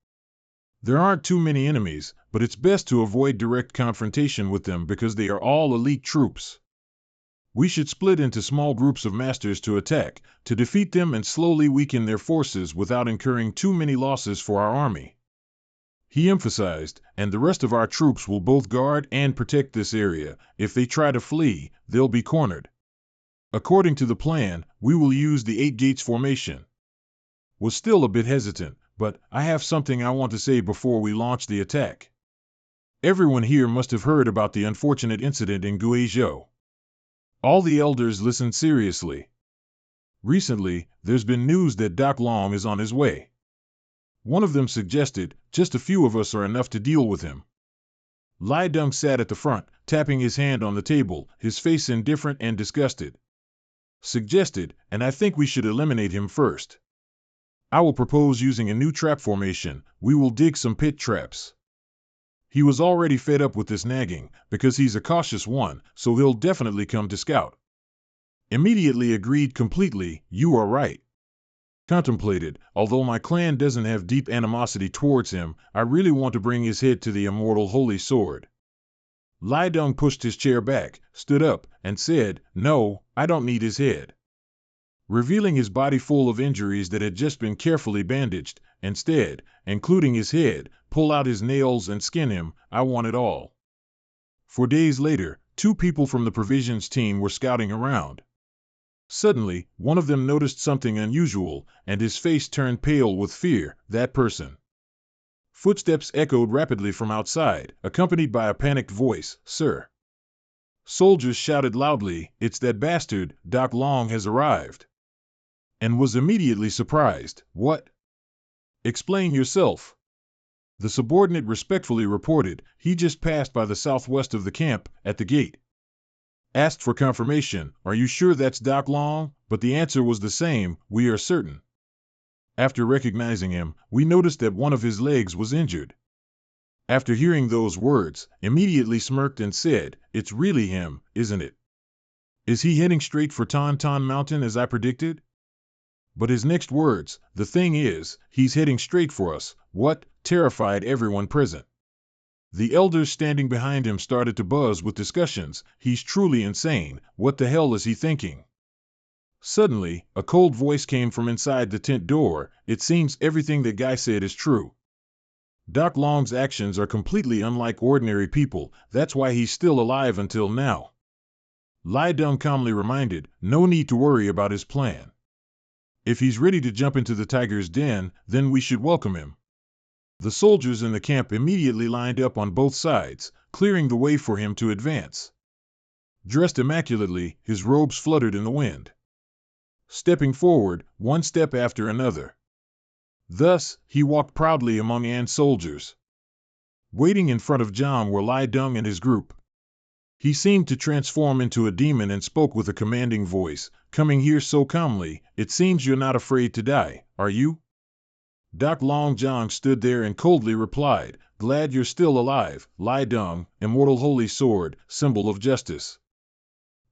There aren't too many enemies, but it's best to avoid direct confrontation with them because they are all elite troops. We should split into small groups of masters to attack, to defeat them and slowly weaken their forces without incurring too many losses for our army. He emphasized, and the rest of our troops will both guard and protect this area. If they try to flee, they'll be cornered. According to the plan, we will use the 8 gates formation. Was still a bit hesitant, but I have something I want to say before we launch the attack. Everyone here must have heard about the unfortunate incident in Guizhou. All the elders listened seriously. Recently, there's been news that Doc Long is on his way. One of them suggested, just a few of us are enough to deal with him. Lai Deng sat at the front, tapping his hand on the table, his face indifferent and disgusted. Suggested, and I think we should eliminate him first. I will propose using a new trap formation. We will dig some pit traps. He was already fed up with this nagging, because he's a cautious one, so he'll definitely come to scout. Immediately agreed completely, you are right. Contemplated, although my clan doesn't have deep animosity towards him, I really want to bring his head to the immortal holy sword. Lai Deng pushed his chair back, stood up, and said, no, I don't need his head. Revealing his body full of injuries that had just been carefully bandaged, instead, including his head, pull out his nails and skin him, I want it all. 4 days later, 2 people from the provisions team were scouting around. Suddenly, one of them noticed something unusual, and his face turned pale with fear. That person. Footsteps echoed rapidly from outside, accompanied by a panicked voice, Sir. Soldiers shouted loudly, it's that bastard, Doc Long has arrived. And was immediately surprised. What? Explain yourself. The subordinate respectfully reported, he just passed by the southwest of the camp, at the gate. Asked for confirmation, are you sure that's Doc Long? But the answer was the same, we are certain. After recognizing him, we noticed that one of his legs was injured. After hearing those words, immediately smirked and said, it's really him, isn't it? Is he heading straight for Tauntaun Mountain as I predicted? But his next words, the thing is, he's heading straight for us, what, terrified everyone present. The elders standing behind him started to buzz with discussions, he's truly insane, what the hell is he thinking? Suddenly, a cold voice came from inside the tent door, it seems everything that guy said is true. Doc Long's actions are completely unlike ordinary people, that's why he's still alive until now. Lai Deng calmly reminded, no need to worry about his plan. If he's ready to jump into the tiger's den, then we should welcome him. The soldiers in the camp immediately lined up on both sides, clearing the way for him to advance. Dressed immaculately, his robes fluttered in the wind. Stepping forward, one step after another. Thus, he walked proudly among Anne's soldiers. Waiting in front of John were Lai Deng and his group. He seemed to transform into a demon and spoke with a commanding voice, coming here so calmly, it seems you're not afraid to die, are you? Doc Long Zhang stood there and coldly replied, glad you're still alive, Lai Deng, immortal holy sword, symbol of justice.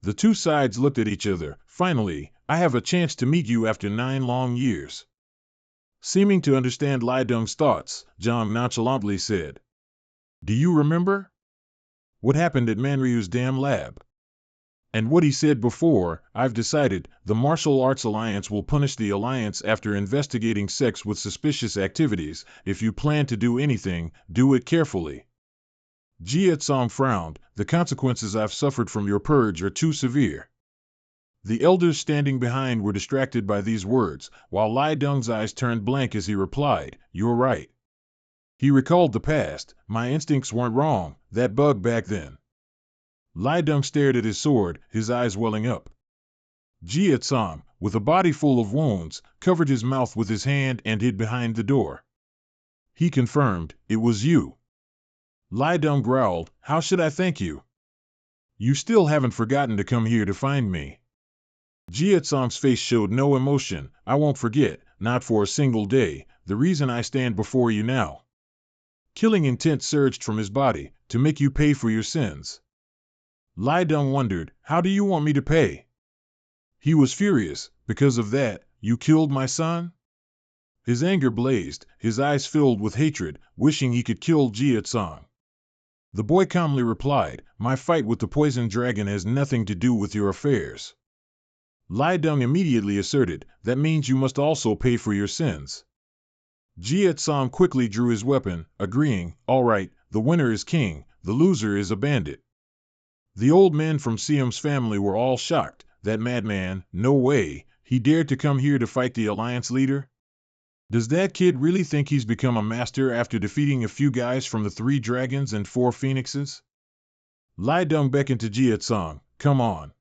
The 2 sides looked at each other. Finally, I have a chance to meet you after 9 long years. Seeming to understand Lai Deng's thoughts, Zhang nonchalantly said, do you remember? What happened at Manryu's dam lab? And what he said before, I've decided, the Martial Arts Alliance will punish the Alliance after investigating sex with suspicious activities. If you plan to do anything, do it carefully. Jia Tsong frowned, the consequences I've suffered from your purge are too severe. The elders standing behind were distracted by these words, while Lai Deng's eyes turned blank as he replied, you're right. He recalled the past, my instincts weren't wrong, that bug back then. Lai Deng stared at his sword, his eyes welling up. Jia Tsong, with a body full of wounds, covered his mouth with his hand and hid behind the door. He confirmed, it was you. Lai Deng growled, how should I thank you? You still haven't forgotten to come here to find me. Jia Tsong's face showed no emotion, I won't forget, not for a single day, the reason I stand before you now. Killing intent surged from his body, to make you pay for your sins. Lai Deng wondered, how do you want me to pay? He was furious, because of that, You killed my son? His anger blazed, his eyes filled with hatred, wishing he could kill Jia Tsang. The boy calmly replied, my fight with the poison dragon has nothing to do with your affairs. Lai Deng immediately asserted, that means you must also pay for your sins. Jia Tsang quickly drew his weapon, agreeing, all right, the winner is king, the loser is a bandit. The old men from Siam's family were all shocked. That madman, no way, he dared to come here to fight the alliance leader? Does that kid really think he's become a master after defeating a few guys from the 3 dragons and 4 phoenixes? Lai Deng beckoned to Jia Tsang, come on.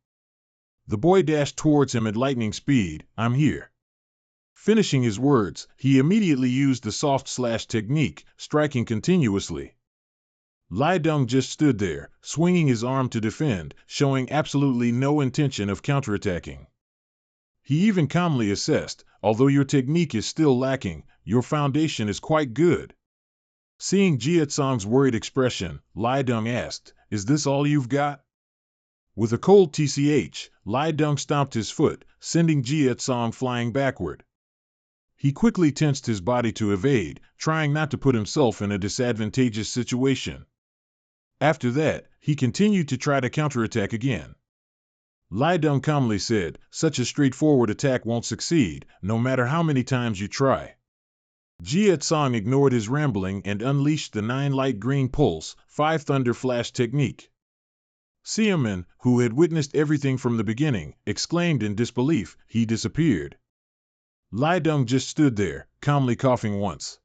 The boy dashed towards him at lightning speed, I'm here. Finishing his words, he immediately used the soft slash technique, striking continuously. Lai Deng just stood there, swinging his arm to defend, showing absolutely no intention of counterattacking. He even calmly assessed, although your technique is still lacking, your foundation is quite good. Seeing Jia Tsang's worried expression, Lai Deng asked, is this all you've got? With a cold tch, Lai Deng stomped his foot, sending Jia Tsang flying backward. He quickly tensed his body to evade, trying not to put himself in a disadvantageous situation. After that, he continued to try to counterattack again. Lai Deng calmly said, such a straightforward attack won't succeed, no matter how many times you try. Jia Tsang ignored his rambling and unleashed the 9 light green pulse, 5 thunder flash technique. Siaman, who had witnessed everything from the beginning, exclaimed in disbelief, he disappeared. Lai Deng just stood there, calmly coughing once.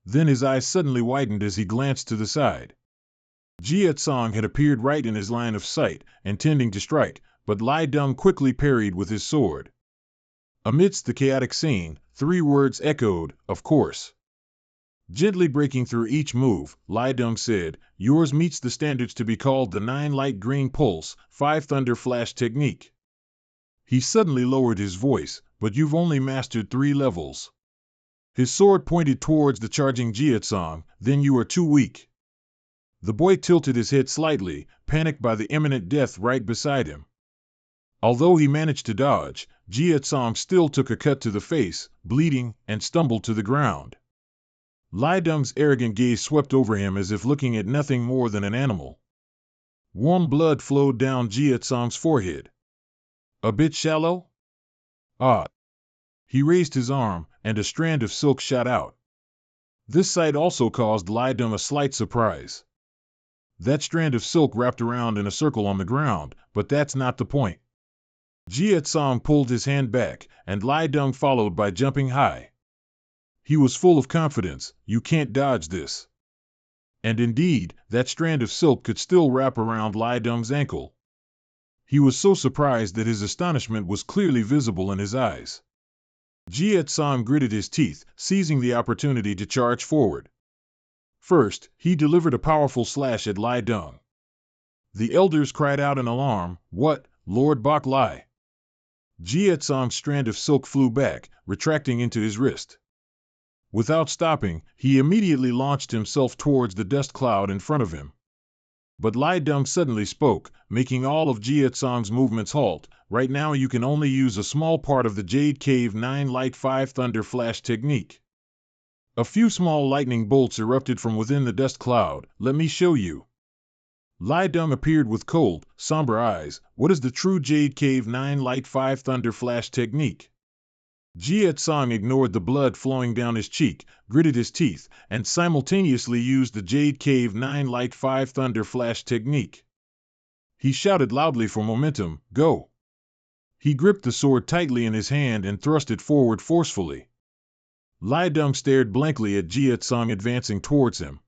Then his eyes suddenly widened as he glanced to the side. Jia Tsang had appeared right in his line of sight, intending to strike, but Lai Deng quickly parried with his sword. Amidst the chaotic scene, 3 words echoed, of course. Gently breaking through each move, Lai Deng said, yours meets the standards to be called the 9 light green pulse, 5 thunder flash technique. He suddenly lowered his voice, but you've only mastered 3 levels. His sword pointed towards the charging Jia Tsang, then you are too weak. The boy tilted his head slightly, panicked by the imminent death right beside him. Although he managed to dodge, Jia Tsang still took a cut to the face, bleeding, and stumbled to the ground. Lai Deng's arrogant gaze swept over him as if looking at nothing more than an animal. Warm blood flowed down Jia Tsang's forehead. A bit shallow? Ah! He raised his arm, and a strand of silk shot out. This sight also caused Lai Deng a slight surprise. That strand of silk wrapped around in a circle on the ground, but that's not the point. Jia Tsang pulled his hand back, and Lai Deng followed by jumping high. He was full of confidence, you can't dodge this. And indeed, that strand of silk could still wrap around Lai Deng's ankle. He was so surprised that his astonishment was clearly visible in his eyes. Jia Tsang gritted his teeth, seizing the opportunity to charge forward. First, he delivered a powerful slash at Lai Deng. The elders cried out in alarm, what, Lord Bok Lai? Jia Tsang's strand of silk flew back, retracting into his wrist. Without stopping, he immediately launched himself towards the dust cloud in front of him. But Lai Deng suddenly spoke, making all of Jia Tsang's movements halt. Right now you can only use a small part of the Jade Cave 9 Light 5 Thunder Flash technique. A few small lightning bolts erupted from within the dust cloud. Let me show you. Lai Deng appeared with cold, somber eyes. What is the true Jade Cave 9 Light 5 Thunder Flash technique? Jia Tsang ignored the blood flowing down his cheek, gritted his teeth, and simultaneously used the Jade Cave 9 Light 5 Thunder Flash technique. He shouted loudly for momentum, go! He gripped the sword tightly in his hand and thrust it forward forcefully. Lai Deng stared blankly at Jia Tsang advancing towards him.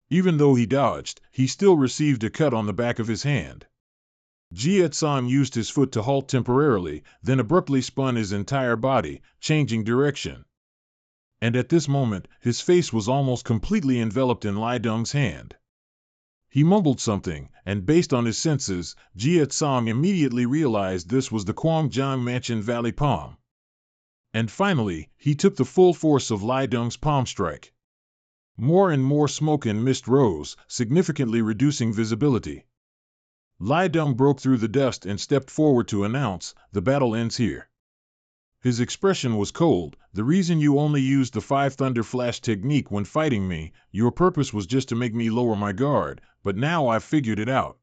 Even though he dodged, he still received a cut on the back of his hand. Jia Tsang used his foot to halt temporarily, then abruptly spun his entire body, changing direction. And at this moment, his face was almost completely enveloped in Lai Deng's hand. He mumbled something, and based on his senses, Jia Tsang immediately realized this was the Quangjiang Mansion Valley Palm. And finally, he took the full force of Lai Deng's palm strike. More and more smoke and mist rose, significantly reducing visibility. Lai Deng broke through the dust and stepped forward to announce, the battle ends here. His expression was cold. The reason you only used the 5 Thunder Flash technique when fighting me, your purpose was just to make me lower my guard, but now I've figured it out.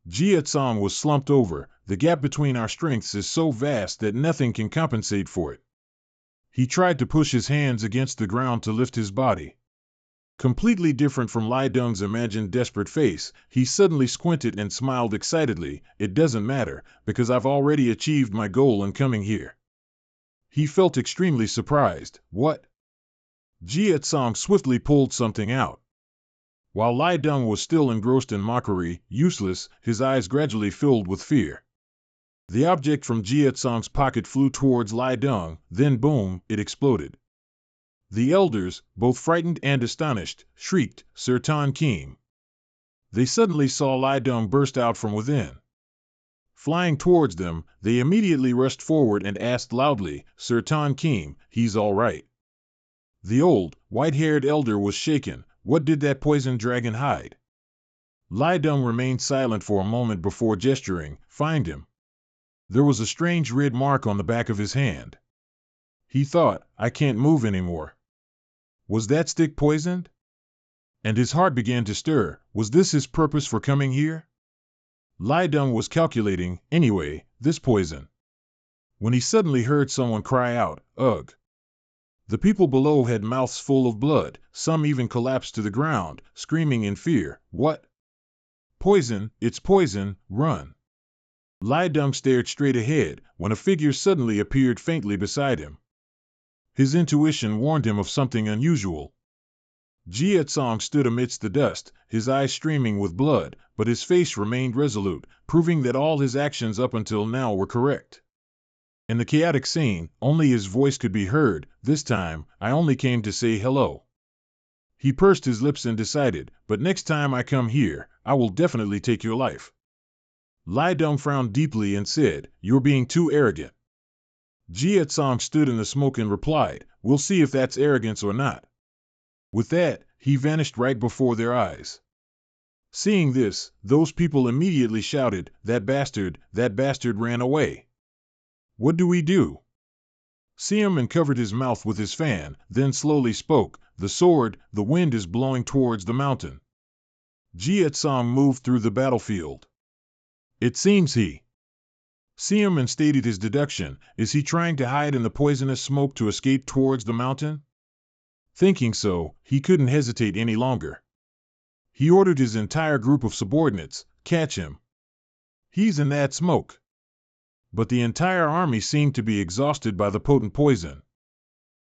Jie was slumped over. The gap between our strengths is so vast that nothing can compensate for it. He tried to push his hands against the ground to lift his body. Completely different from Lai Deng's imagined desperate face, he suddenly squinted and smiled excitedly. It doesn't matter, because I've already achieved my goal in coming here. He felt extremely surprised. What? Jie swiftly pulled something out. While Lai Deng was still engrossed in mockery, useless, his eyes gradually filled with fear. The object from Jie pocket flew towards Lai Deng, then boom, it exploded. The elders, both frightened and astonished, shrieked, "Sir Tan Keem!" They suddenly saw Lai Deng burst out from within. Flying towards them, they immediately rushed forward and asked loudly, "Sir Tan Keem, he's all right." The old, white-haired elder was shaken. What did that poison dragon hide? Lai Deng remained silent for a moment before gesturing, "Find him." There was a strange red mark on the back of his hand. He thought, I can't move anymore. Was that stick poisoned? And his heart began to stir. Was this his purpose for coming here? Lai Deng was calculating, anyway, this poison. When he suddenly heard someone cry out, "Ugh!" The people below had mouths full of blood, some even collapsed to the ground, screaming in fear. What? Poison, it's poison, run. Lai Deng stared straight ahead, when a figure suddenly appeared faintly beside him. His intuition warned him of something unusual. Jie stood amidst the dust, his eyes streaming with blood, but his face remained resolute, proving that all his actions up until now were correct. In the chaotic scene, only his voice could be heard. This time, I only came to say hello. He pursed his lips and decided, but next time I come here, I will definitely take your life. Lai Deng frowned deeply and said, "You're being too arrogant." Jie stood in the smoke and replied, "We'll see if that's arrogance or not." With that, he vanished right before their eyes. Seeing this, those people immediately shouted, that bastard ran away. What do we do? Siam covered his mouth with his fan, then slowly spoke, "The sword, the wind is blowing towards the mountain." Jie moved through the battlefield. It seems he. Siam stated his deduction. Is he trying to hide in the poisonous smoke to escape towards the mountain? Thinking so, he couldn't hesitate any longer. He ordered his entire group of subordinates, "Catch him. He's in that smoke." But the entire army seemed to be exhausted by the potent poison.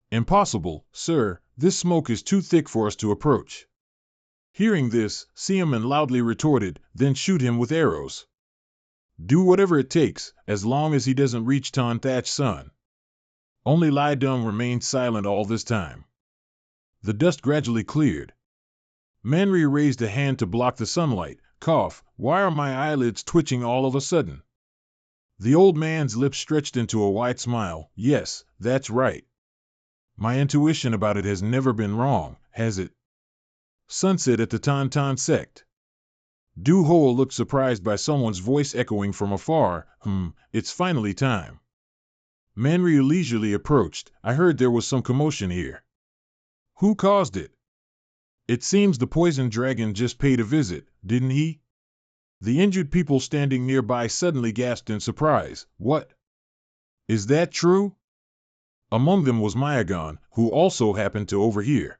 "Impossible, sir, this smoke is too thick for us to approach." Hearing this, Siam loudly retorted, "Then shoot him with arrows. Do whatever it takes, as long as he doesn't reach Tan Thatch Sun." Only Lai Deng remained silent all this time. The dust gradually cleared. Manri raised a hand to block the sunlight. Cough, why are my eyelids twitching all of a sudden? The old man's lips stretched into a wide smile. Yes, that's right. My intuition about it has never been wrong, has it? Sunset at the Tan Tan sect. Du Hoa looked surprised by someone's voice echoing from afar. It's finally time. Manryu leisurely approached. I heard there was some commotion here. Who caused it? It seems the poison dragon just paid a visit, didn't he? The injured people standing nearby suddenly gasped in surprise. What? Is that true? Among them was Mayagon, who also happened to overhear.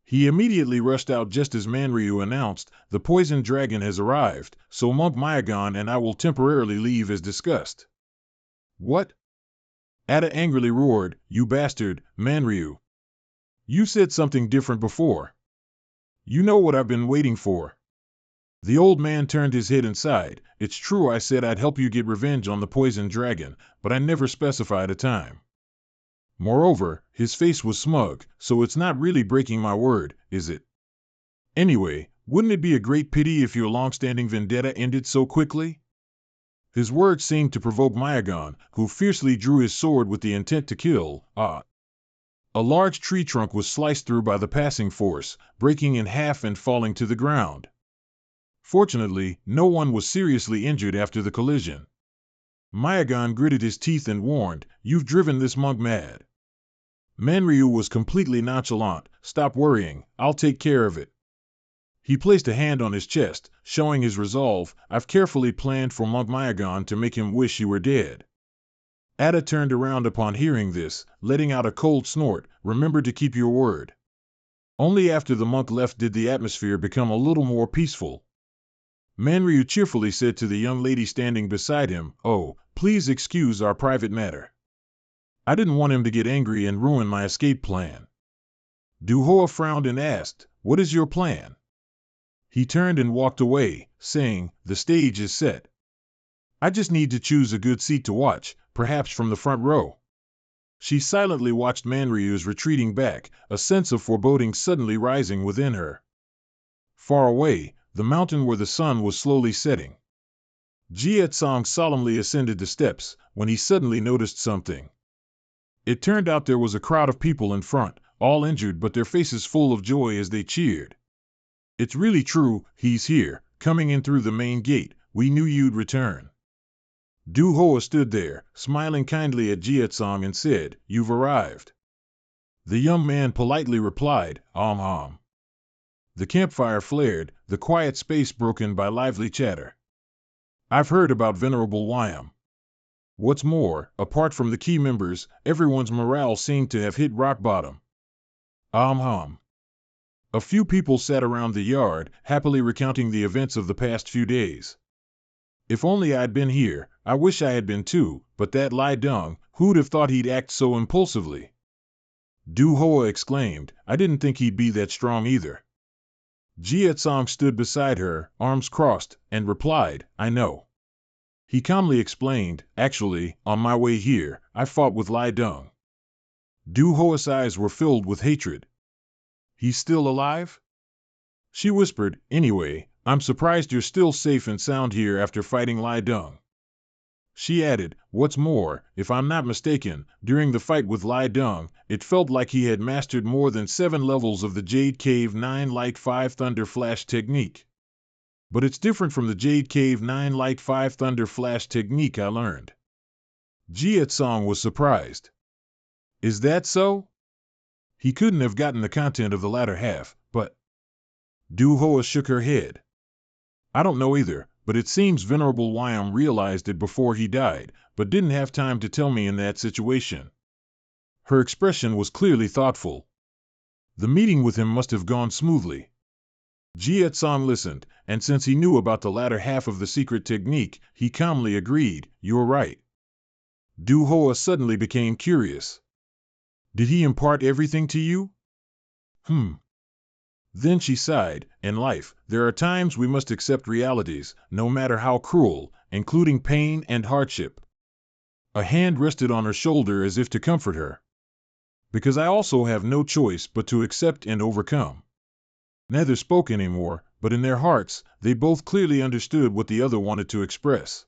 He immediately rushed out just as Manryu announced, "The poison dragon has arrived, so Monk Mayagon and I will temporarily leave as discussed." What? Ada angrily roared, "You bastard, Manryu. You said something different before. You know what I've been waiting for." The old man turned his head and sighed. "It's true I said I'd help you get revenge on the poison dragon, but I never specified a time. Moreover, his face was smug, so it's not really breaking my word, is it? Anyway, wouldn't it be a great pity if your long-standing vendetta ended so quickly?" His words seemed to provoke Mayagon, who fiercely drew his sword with the intent to kill. A large tree trunk was sliced through by the passing force, breaking in half and falling to the ground. Fortunately, no one was seriously injured after the collision. Mayagan gritted his teeth and warned, "You've driven this monk mad." Manryu was completely nonchalant. "Stop worrying, I'll take care of it." He placed a hand on his chest, showing his resolve. "I've carefully planned for Monk Mayagan to make him wish he were dead." Ada turned around upon hearing this, letting out a cold snort. "Remember to keep your word." Only after the monk left did the atmosphere become a little more peaceful. Manryu cheerfully said to the young lady standing beside him, "Oh, please excuse our private matter. I didn't want him to get angry and ruin my escape plan." Duhoa frowned and asked, "What is your plan?" He turned and walked away, saying, "The stage is set. I just need to choose a good seat to watch, perhaps from the front row." She silently watched Manryu's retreating back, a sense of foreboding suddenly rising within her. Far away, the mountain where the sun was slowly setting. Jietsong solemnly ascended the steps, when he suddenly noticed something. It turned out there was a crowd of people in front, all injured but their faces full of joy as they cheered. "It's really true, he's here, coming in through the main gate. We knew you'd return." Duhoa stood there, smiling kindly at Jietsong and said, "You've arrived." The young man politely replied, "Om." The campfire flared, the quiet space broken by lively chatter. "I've heard about Venerable Wyam. What's more, apart from the key members, everyone's morale seemed to have hit rock bottom." Om. A few people sat around the yard, happily recounting the events of the past few days. "If only I'd been here, I wish I had been too, but that Lai Deng, who'd have thought he'd act so impulsively?" Duhoa exclaimed, "I didn't think he'd be that strong either." Jietsong stood beside her, arms crossed, and replied, "I know." He calmly explained, "Actually, on my way here, I fought with Lai Deng." Duhoa's eyes were filled with hatred. "He's still alive?" She whispered, "Anyway, I'm surprised you're still safe and sound here after fighting Lai Deng." She added, "What's more, if I'm not mistaken, during the fight with Lai Deng, it felt like he had mastered more than 7 levels of the Jade Cave 9 Light 5 Thunder Flash technique. But it's different from the Jade Cave 9 Light 5 Thunder Flash technique I learned." Jietsong was surprised. "Is that so?" He couldn't have gotten the content of the latter half, but... Duhoa shook her head. "I don't know either, but it seems Venerable Wyam realized it before he died, but didn't have time to tell me in that situation." Her expression was clearly thoughtful. The meeting with him must have gone smoothly. Jietsong listened, and since he knew about the latter half of the secret technique, he calmly agreed, "You're right." Duhoa suddenly became curious. "Did he impart everything to you?" Then she sighed. "In life, there are times we must accept realities, no matter how cruel, including pain and hardship." A hand rested on her shoulder as if to comfort her. "Because I also have no choice but to accept and overcome." Neither spoke anymore, but in their hearts, they both clearly understood what the other wanted to express.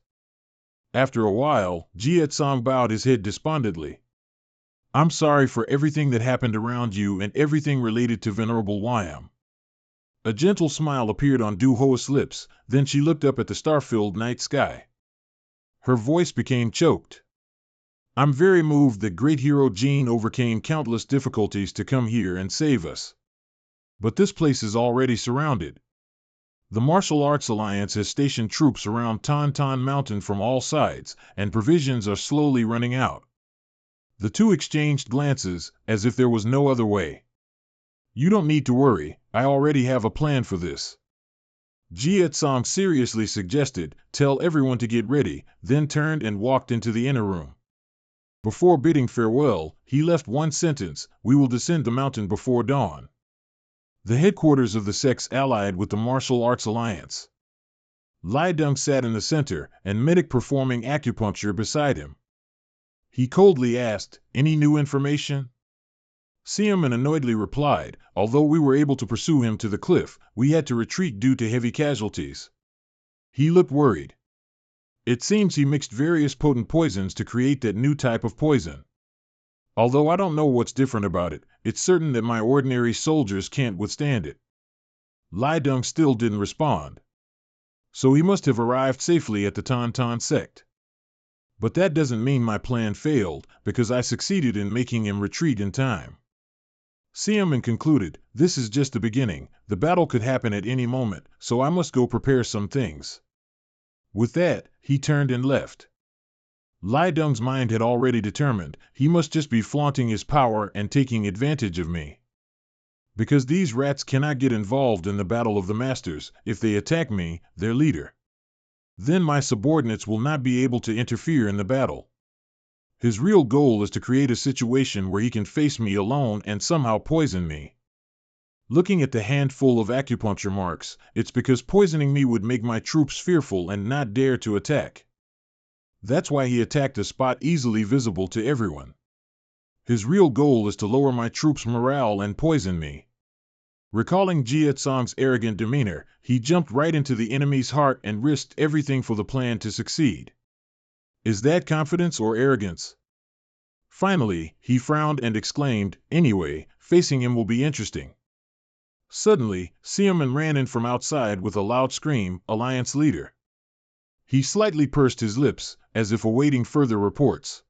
After a while, Jietsong bowed his head despondently. "I'm sorry for everything that happened around you and everything related to Venerable Wyam." A gentle smile appeared on Duhoa's lips, then she looked up at the star-filled night sky. Her voice became choked. "I'm very moved that great hero Jean overcame countless difficulties to come here and save us. But this place is already surrounded. The Martial Arts Alliance has stationed troops around Tan Mountain from all sides, and provisions are slowly running out." The two exchanged glances, as if there was no other way. "You don't need to worry, I already have a plan for this." Jietsong seriously suggested, "Tell everyone to get ready," then turned and walked into the inner room. Before bidding farewell, he left one sentence, "We will descend the mountain before dawn." The headquarters of the sects allied with the Martial Arts Alliance. Lai Deng sat in the center, and Medic performing acupuncture beside him. He coldly asked, "Any new information?" Siaman annoyedly replied, "Although we were able to pursue him to the cliff, we had to retreat due to heavy casualties." He looked worried. "It seems he mixed various potent poisons to create that new type of poison. Although I don't know what's different about it, it's certain that my ordinary soldiers can't withstand it." Lai Deng still didn't respond. "So he must have arrived safely at the Tan sect." But that doesn't mean my plan failed, because I succeeded in making him retreat in time. Seaman concluded, this is just the beginning, the battle could happen at any moment, so I must go prepare some things. With that, he turned and left. Lai Dung's mind had already determined, he must just be flaunting his power and taking advantage of me. Because these rats cannot get involved in the battle of the masters, if they attack me, their leader. Then my subordinates will not be able to interfere in the battle. His real goal is to create a situation where he can face me alone and somehow poison me. Looking at the handful of acupuncture marks, it's because poisoning me would make my troops fearful and not dare to attack. That's why he attacked a spot easily visible to everyone. His real goal is to lower my troops' morale and poison me. Recalling Jia Tsong's arrogant demeanor, he jumped right into the enemy's heart and risked everything for the plan to succeed. Is that confidence or arrogance? Finally, he frowned and exclaimed, anyway, facing him will be interesting. Suddenly, Seaman ran in from outside with a loud scream, Alliance leader. He slightly pursed his lips, as if awaiting further reports.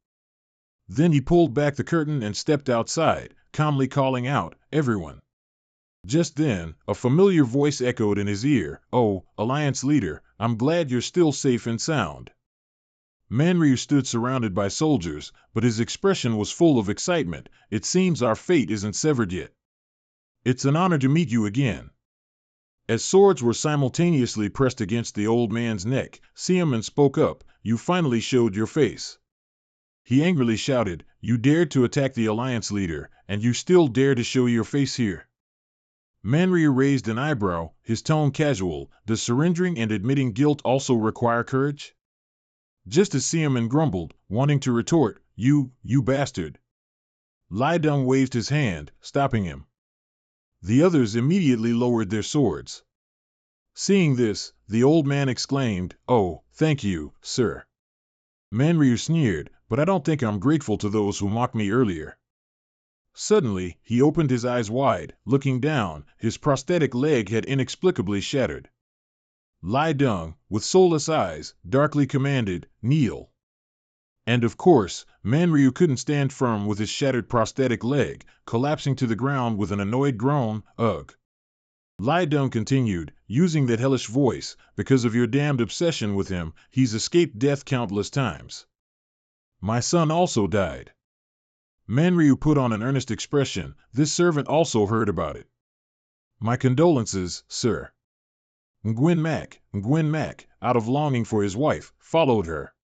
Then he pulled back the curtain and stepped outside, calmly calling out, everyone. Just then, a familiar voice echoed in his ear, oh, Alliance leader, I'm glad you're still safe and sound. Manryu stood surrounded by soldiers, but his expression was full of excitement. It seems our fate isn't severed yet. It's an honor to meet you again. As swords were simultaneously pressed against the old man's neck, Seaman spoke up, you finally showed your face. He angrily shouted, you dared to attack the Alliance leader, and you still dare to show your face here. Manryu raised an eyebrow, his tone casual, does surrendering and admitting guilt also require courage? Just as Seaman grumbled, wanting to retort, you bastard. Lai Dong waved his hand, stopping him. The others immediately lowered their swords. Seeing this, the old man exclaimed, oh, thank you, sir. Manryu sneered, but I don't think I'm grateful to those who mocked me earlier. Suddenly, he opened his eyes wide, looking down, his prosthetic leg had inexplicably shattered. Lai Dong, with soulless eyes, darkly commanded, kneel. And of course, Manryu couldn't stand firm with his shattered prosthetic leg, collapsing to the ground with an annoyed groan, ugh. Lai Dong continued, using that hellish voice, because of your damned obsession with him, he's escaped death countless times. My son also died. Manryu put on an earnest expression, this servant also heard about it. My condolences, sir. Nguyen Mak, out of longing for his wife, followed her.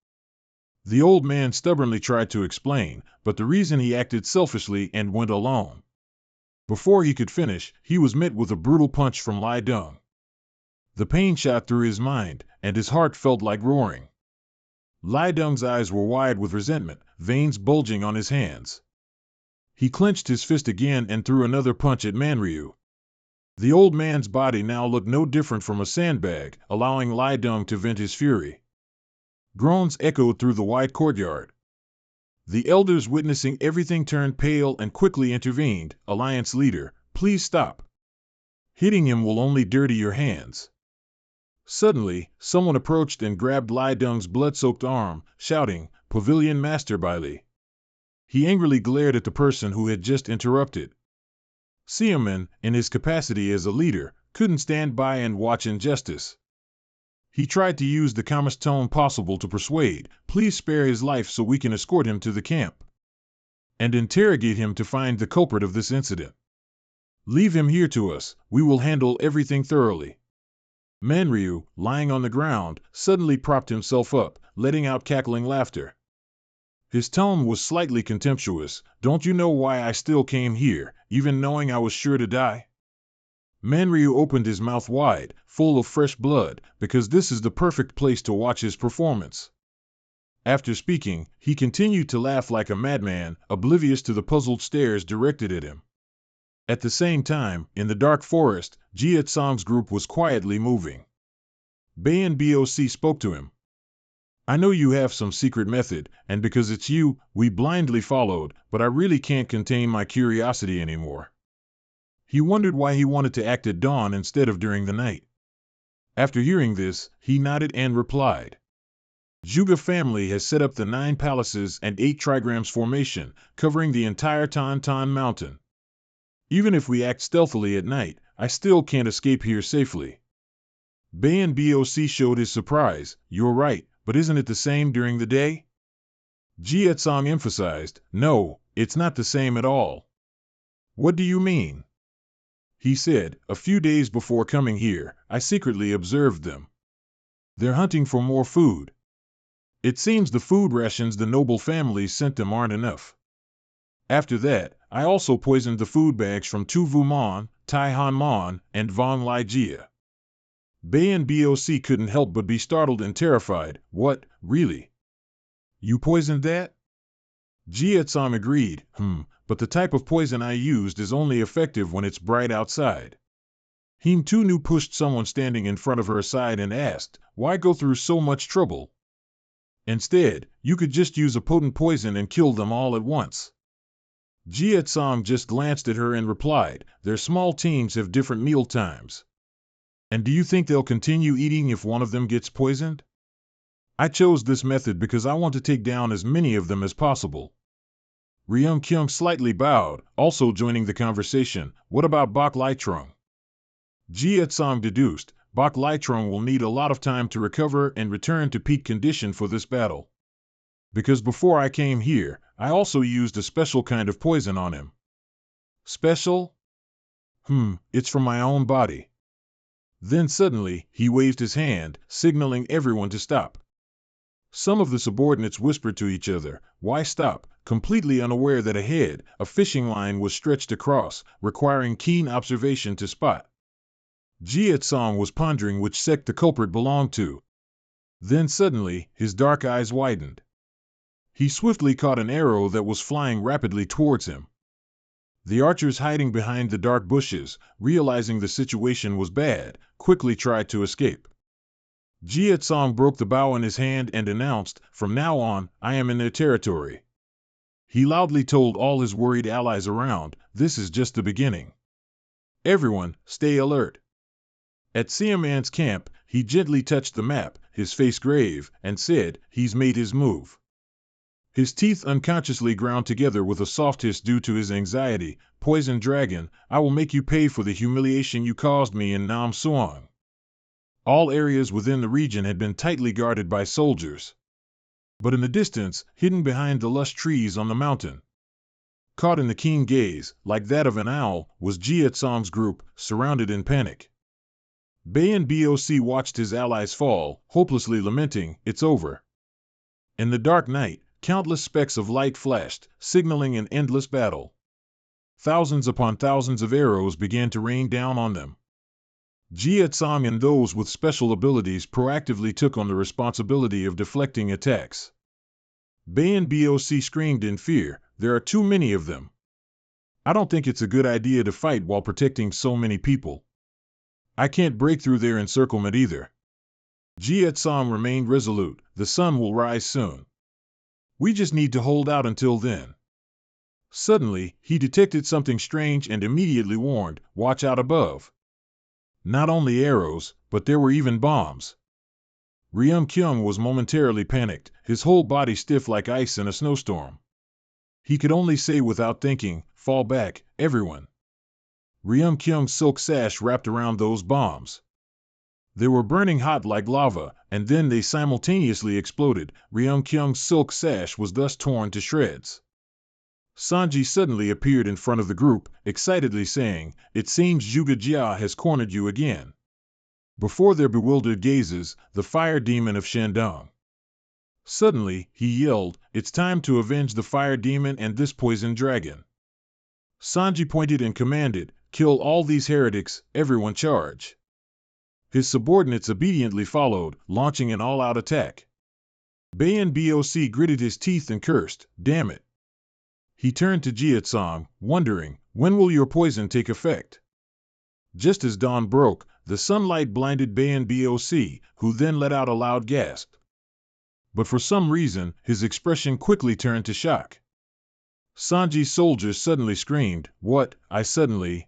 The old man stubbornly tried to explain, but the reason he acted selfishly and went alone. Before he could finish, he was met with a brutal punch from Lai Dong. The pain shot through his mind, and his heart felt like roaring. Lai Dong's eyes were wide with resentment, veins bulging on his hands. He clenched his fist again and threw another punch at Manryu. The old man's body now looked no different from a sandbag, allowing Lai Dong to vent his fury. Groans echoed through the wide courtyard. The elders witnessing everything turned pale and quickly intervened, Alliance leader, please stop. Hitting him will only dirty your hands. Suddenly, someone approached and grabbed Lai Dong's blood-soaked arm, shouting, Pavilion Master Bailey. He angrily glared at the person who had just interrupted. Seaman, in his capacity as a leader, couldn't stand by and watch injustice. He tried to use the calmest tone possible to persuade, please spare his life so we can escort him to the camp. And interrogate him to find the culprit of this incident. Leave him here to us, we will handle everything thoroughly. Manryu, lying on the ground, suddenly propped himself up, letting out cackling laughter. His tone was slightly contemptuous, don't you know why I still came here, even knowing I was sure to die? Manryu opened his mouth wide, full of fresh blood, because this is the perfect place to watch his performance. After speaking, he continued to laugh like a madman, oblivious to the puzzled stares directed at him. At the same time, in the dark forest, Jia Tsong's group was quietly moving. Bayan Boc spoke to him. I know you have some secret method, and because it's you, we blindly followed, but I really can't contain my curiosity anymore. He wondered why he wanted to act at dawn instead of during the night. After hearing this, he nodded and replied. Juga family has set up the 9 palaces and 8 trigrams formation, covering the entire Tan Mountain. Even if we act stealthily at night, I still can't escape here safely. Bayan Boc showed his surprise. You're right, but isn't it the same during the day? Jietsong emphasized, no, it's not the same at all. What do you mean? He said, a few days before coming here, I secretly observed them. They're hunting for more food. It seems the food rations the noble families sent them aren't enough. After that, I also poisoned the food bags from Tu Vu Mon, Tai Han Mon, and Vong Lai Jia. Bayan Boc couldn't help but be startled and terrified. What, really? You poisoned that? Jietsong agreed, but the type of poison I used is only effective when it's bright outside. Him Tunu pushed someone standing in front of her aside and asked, why go through so much trouble? Instead, you could just use a potent poison and kill them all at once. Jietsong just glanced at her and replied, their small teams have different meal times. And do you think they'll continue eating if one of them gets poisoned? I chose this method because I want to take down as many of them as possible. Ryung Kyung slightly bowed, also joining the conversation. What about Bok Laitrung? Jietsong deduced, Bok Laitrung will need a lot of time to recover and return to peak condition for this battle. Because before I came here, I also used a special kind of poison on him. Special? It's from my own body. Then suddenly, he waved his hand, signaling everyone to stop. Some of the subordinates whispered to each other, why stop, completely unaware that ahead, a fishing line was stretched across, requiring keen observation to spot. Jietsong was pondering which sect the culprit belonged to. Then suddenly, his dark eyes widened. He swiftly caught an arrow that was flying rapidly towards him. The archers hiding behind the dark bushes, realizing the situation was bad, quickly tried to escape. Jietsong broke the bow in his hand and announced, from now on, I am in their territory. He loudly told all his worried allies around, this is just the beginning. Everyone, stay alert. At Siaman's camp, he gently touched the map, his face grave, and said, he's made his move. His teeth unconsciously ground together with a soft hiss due to his anxiety. Poison dragon, I will make you pay for the humiliation you caused me in Nam Suang. All areas within the region had been tightly guarded by soldiers. But in the distance, hidden behind the lush trees on the mountain, caught in the keen gaze, like that of an owl, was Jietsong's group, surrounded in panic. Bayan Boc watched his allies fall, hopelessly lamenting, it's over. In the dark night, countless specks of light flashed, signaling an endless battle. Thousands upon thousands of arrows began to rain down on them. Jietsong and those with special abilities proactively took on the responsibility of deflecting attacks. Bayan Boc screamed in fear, there are too many of them. I don't think it's a good idea to fight while protecting so many people. I can't break through their encirclement either. Jietsong remained resolute, the sun will rise soon. We just need to hold out until then. Suddenly, he detected something strange and immediately warned, watch out above. Not only arrows, but there were even bombs. Ryung Kyung was momentarily panicked, his whole body stiff like ice in a snowstorm. He could only say without thinking, fall back, everyone. Ryung Kyung's silk sash wrapped around those bombs. They were burning hot like lava, and then they simultaneously exploded. Ryung Kyung's silk sash was thus torn to shreds. Sanji suddenly appeared in front of the group, excitedly saying, it seems Zhuge Jia has cornered you again. Before their bewildered gazes, the fire demon of Shandong. Suddenly, he yelled, it's time to avenge the fire demon and this poison dragon. Sanji pointed and commanded, kill all these heretics, everyone charge. His subordinates obediently followed, launching an all-out attack. Bayan Boc gritted his teeth and cursed, damn it. He turned to Jietsong, wondering, when will your poison take effect? Just as dawn broke, the sunlight blinded Bayan Boc, who then let out a loud gasp. But for some reason, his expression quickly turned to shock. Sanji's soldiers suddenly screamed, what, I suddenly,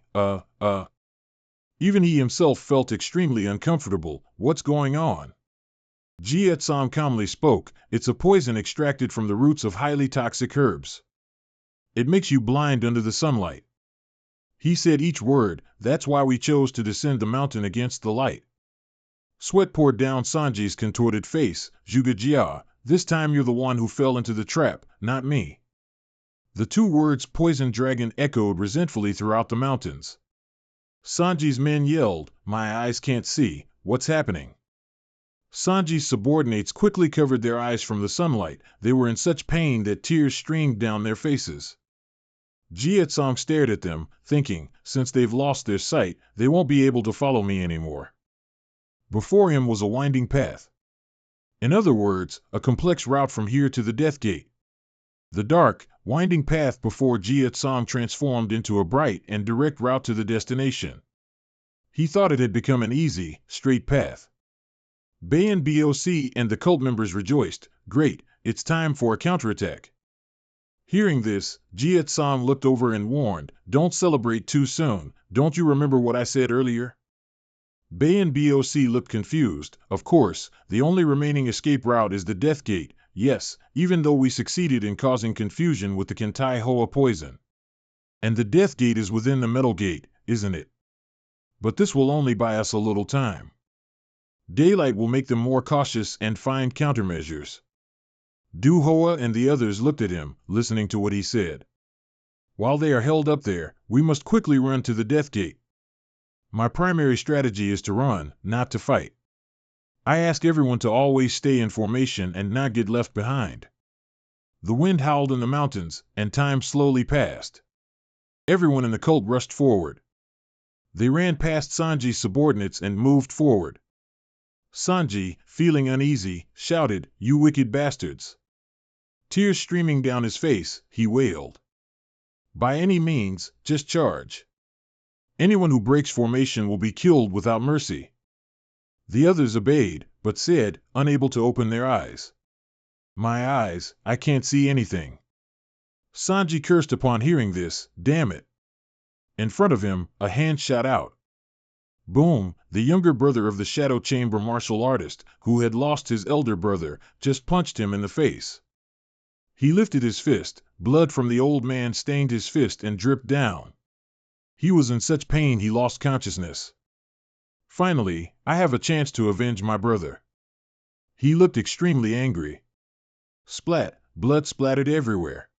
Even he himself felt extremely uncomfortable, what's going on? Jie Tsong calmly spoke, "It's a poison extracted from the roots of highly toxic herbs. It makes you blind under the sunlight." He said each word, "That's why we chose to descend the mountain against the light." Sweat poured down Sanji's contorted face. "Zhuge Jia, this time you're the one who fell into the trap, not me." The two words poison dragon echoed resentfully throughout the mountains. Sanji's men yelled, "My eyes can't see, what's happening?" Sanji's subordinates quickly covered their eyes from the sunlight. They were in such pain that tears streamed down their faces. Jie Tsong stared at them, thinking, since they've lost their sight, they won't be able to follow me anymore. Before him was a winding path. In other words, a complex route from here to the Death Gate. The dark, winding path before Jie Tsong transformed into a bright and direct route to the destination. He thought it had become an easy, straight path. Bayan Boc and the cult members rejoiced. "Great, it's time for a counterattack." Hearing this, Jie Tsong looked over and warned, "Don't celebrate too soon, don't you remember what I said earlier?" Bayan Boc looked confused. "Of course, the only remaining escape route is the Death Gate, yes, even though we succeeded in causing confusion with the Kentai Hoa poison. And the Death Gate is within the Metal Gate, isn't it? But this will only buy us a little time. Daylight will make them more cautious and find countermeasures." Du Hoa and the others looked at him, listening to what he said. "While they are held up there, we must quickly run to the Death Gate. My primary strategy is to run, not to fight. I ask everyone to always stay in formation and not get left behind." The wind howled in the mountains, and time slowly passed. Everyone in the cult rushed forward. They ran past Sanji's subordinates and moved forward. Sanji, feeling uneasy, shouted, "You wicked bastards!" Tears streaming down his face, he wailed. "By any means, just charge. Anyone who breaks formation will be killed without mercy." The others obeyed, but said, unable to open their eyes, "My eyes, I can't see anything." Sanji cursed upon hearing this, "Damn it." In front of him, a hand shot out. Boom, the younger brother of the Shadow Chamber martial artist, who had lost his elder brother, just punched him in the face. He lifted his fist, blood from the old man stained his fist and dripped down. He was in such pain he lost consciousness. "Finally, I have a chance to avenge my brother." He looked extremely angry. Splat, blood splattered everywhere.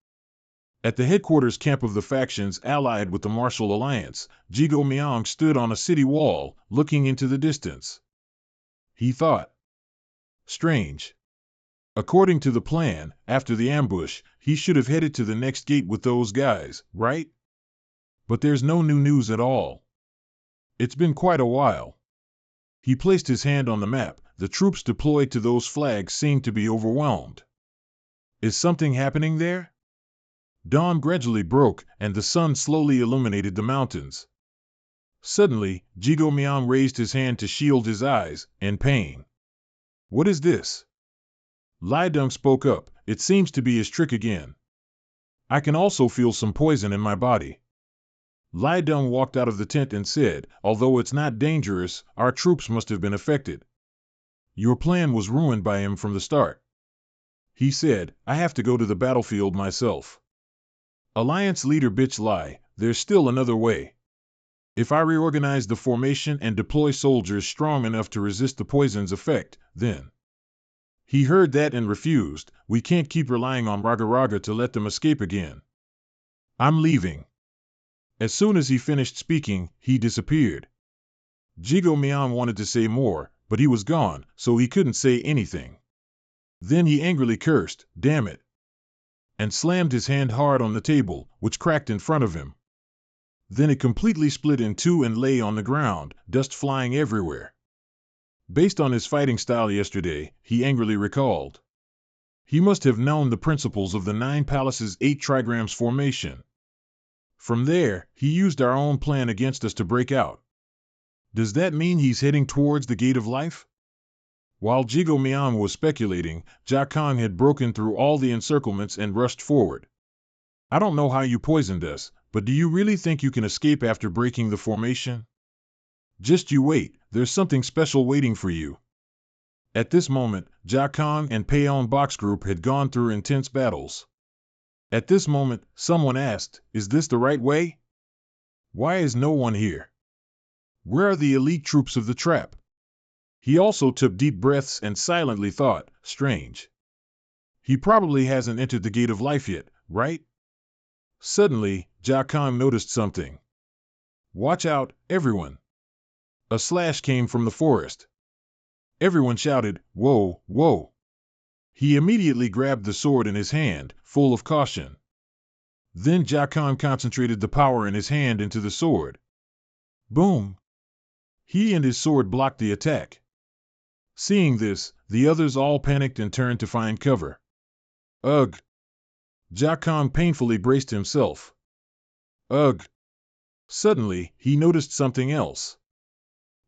At the headquarters camp of the factions allied with the Martial Alliance, Jigo Miang stood on a city wall, looking into the distance. He thought, strange. According to the plan, after the ambush, he should have headed to the next gate with those guys, right? But there's no new news at all. It's been quite a while. He placed his hand on the map. The troops deployed to those flags seemed to be overwhelmed. Is something happening there? Dawn gradually broke, and the sun slowly illuminated the mountains. Suddenly, Jigo Miang raised his hand to shield his eyes, in pain. "What is this?" Lai Deng spoke up. "It seems to be his trick again. I can also feel some poison in my body." Lai Deng walked out of the tent and said, "Although it's not dangerous, our troops must have been affected. Your plan was ruined by him from the start." He said, "I have to go to the battlefield myself." Alliance leader Bitch Lai, "There's still another way. If I reorganize the formation and deploy soldiers strong enough to resist the poison's effect, then..." He heard that and refused. "We can't keep relying on Raga Raga to let them escape again. I'm leaving." As soon as he finished speaking, he disappeared. Jigo Miang wanted to say more, but he was gone, so he couldn't say anything. Then he angrily cursed, "Damn it," and slammed his hand hard on the table, which cracked in front of him. Then it completely split in two and lay on the ground, dust flying everywhere. Based on his fighting style yesterday, he angrily recalled. He must have known the principles of the 9 Palaces 8 Trigrams formation. From there, he used our own plan against us to break out. Does that mean he's heading towards the Gate of Life? While Jigo Miang was speculating, Jia Kong had broken through all the encirclements and rushed forward. "I don't know how you poisoned us, but do you really think you can escape after breaking the formation? Just you wait, there's something special waiting for you." At this moment, Jakong and Payon Box Group had gone through intense battles. At this moment, someone asked, "Is this the right way? Why is no one here? Where are the elite troops of the trap?" He also took deep breaths and silently thought, strange. He probably hasn't entered the gate of life yet, right? Suddenly, Jakong noticed something. "Watch out, everyone!" A slash came from the forest. Everyone shouted, "Whoa, whoa!" He immediately grabbed the sword in his hand, full of caution. Then Jakong concentrated the power in his hand into the sword. Boom! He and his sword blocked the attack. Seeing this, the others all panicked and turned to find cover. Ugh! Jakong painfully braced himself. Ugh! Suddenly, he noticed something else.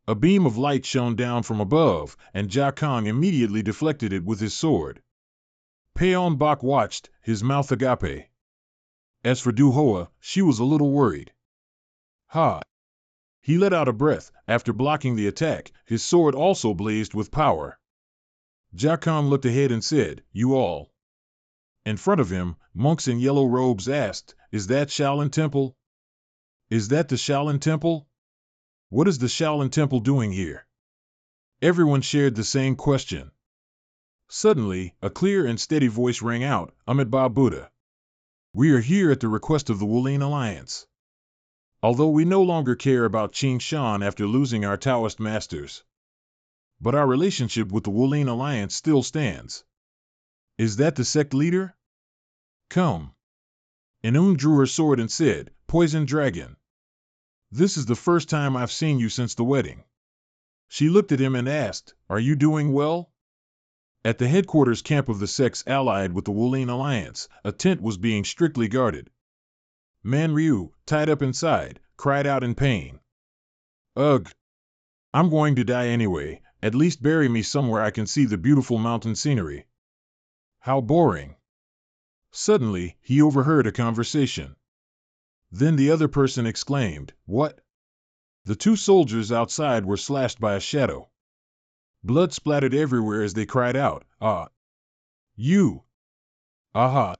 A beam of light shone down from above, and Jakong immediately deflected it with his sword. Payon Bok watched, his mouth agape. As for Du Hoa, she was a little worried. Ha! He let out a breath. After blocking the attack, his sword also blazed with power. Jakong looked ahead and said, "You all." In front of him, monks in yellow robes asked, "Is that Shaolin Temple? Is that the Shaolin Temple? What is the Shaolin Temple doing here?" Everyone shared the same question. Suddenly, a clear and steady voice rang out, "Amitabha Buddha. We are here at the request of the Wulin Alliance. Although we no longer care about Qing Shan after losing our Taoist masters. But our relationship with the Wulin Alliance still stands. Is that the sect leader? Come." Inun drew her sword and said, "Poison Dragon. This is the first time I've seen you since the wedding." She looked at him and asked, "Are you doing well?" At the headquarters camp of the sects allied with the Wulin Alliance, a tent was being strictly guarded. Man Ryu, tied up inside, cried out in pain. Ugh! I'm going to die anyway. At least bury me somewhere I can see the beautiful mountain scenery. How boring. Suddenly, he overheard a conversation. Then the other person exclaimed, "What?" The two soldiers outside were slashed by a shadow. Blood splattered everywhere as they cried out, "Ah! You! Aha!"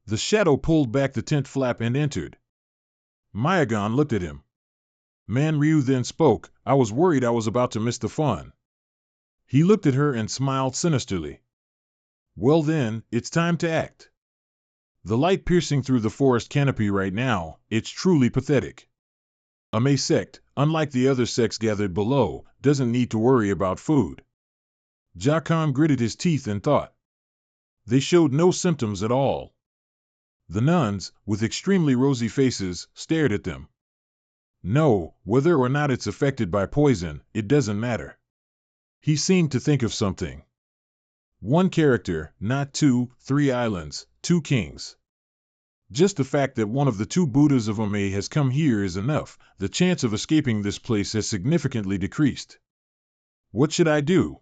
The shadow pulled back the tent flap and entered. Mayagon looked at him. Man Ryu then spoke, "I was worried I was about to miss the fun." He looked at her and smiled sinisterly. "Well then, it's time to act. The light piercing through the forest canopy right now, it's truly pathetic. A Mei sect, unlike the other sects gathered below, doesn't need to worry about food." Jakong gritted his teeth and thought. They showed no symptoms at all. The nuns, with extremely rosy faces, stared at them. No, whether or not it's affected by poison, it doesn't matter. He seemed to think of something. One character, not two, 3 islands, 2 kings. Just the fact that one of the 2 Buddhas of Ame has come here is enough. The chance of escaping this place has significantly decreased. What should I do?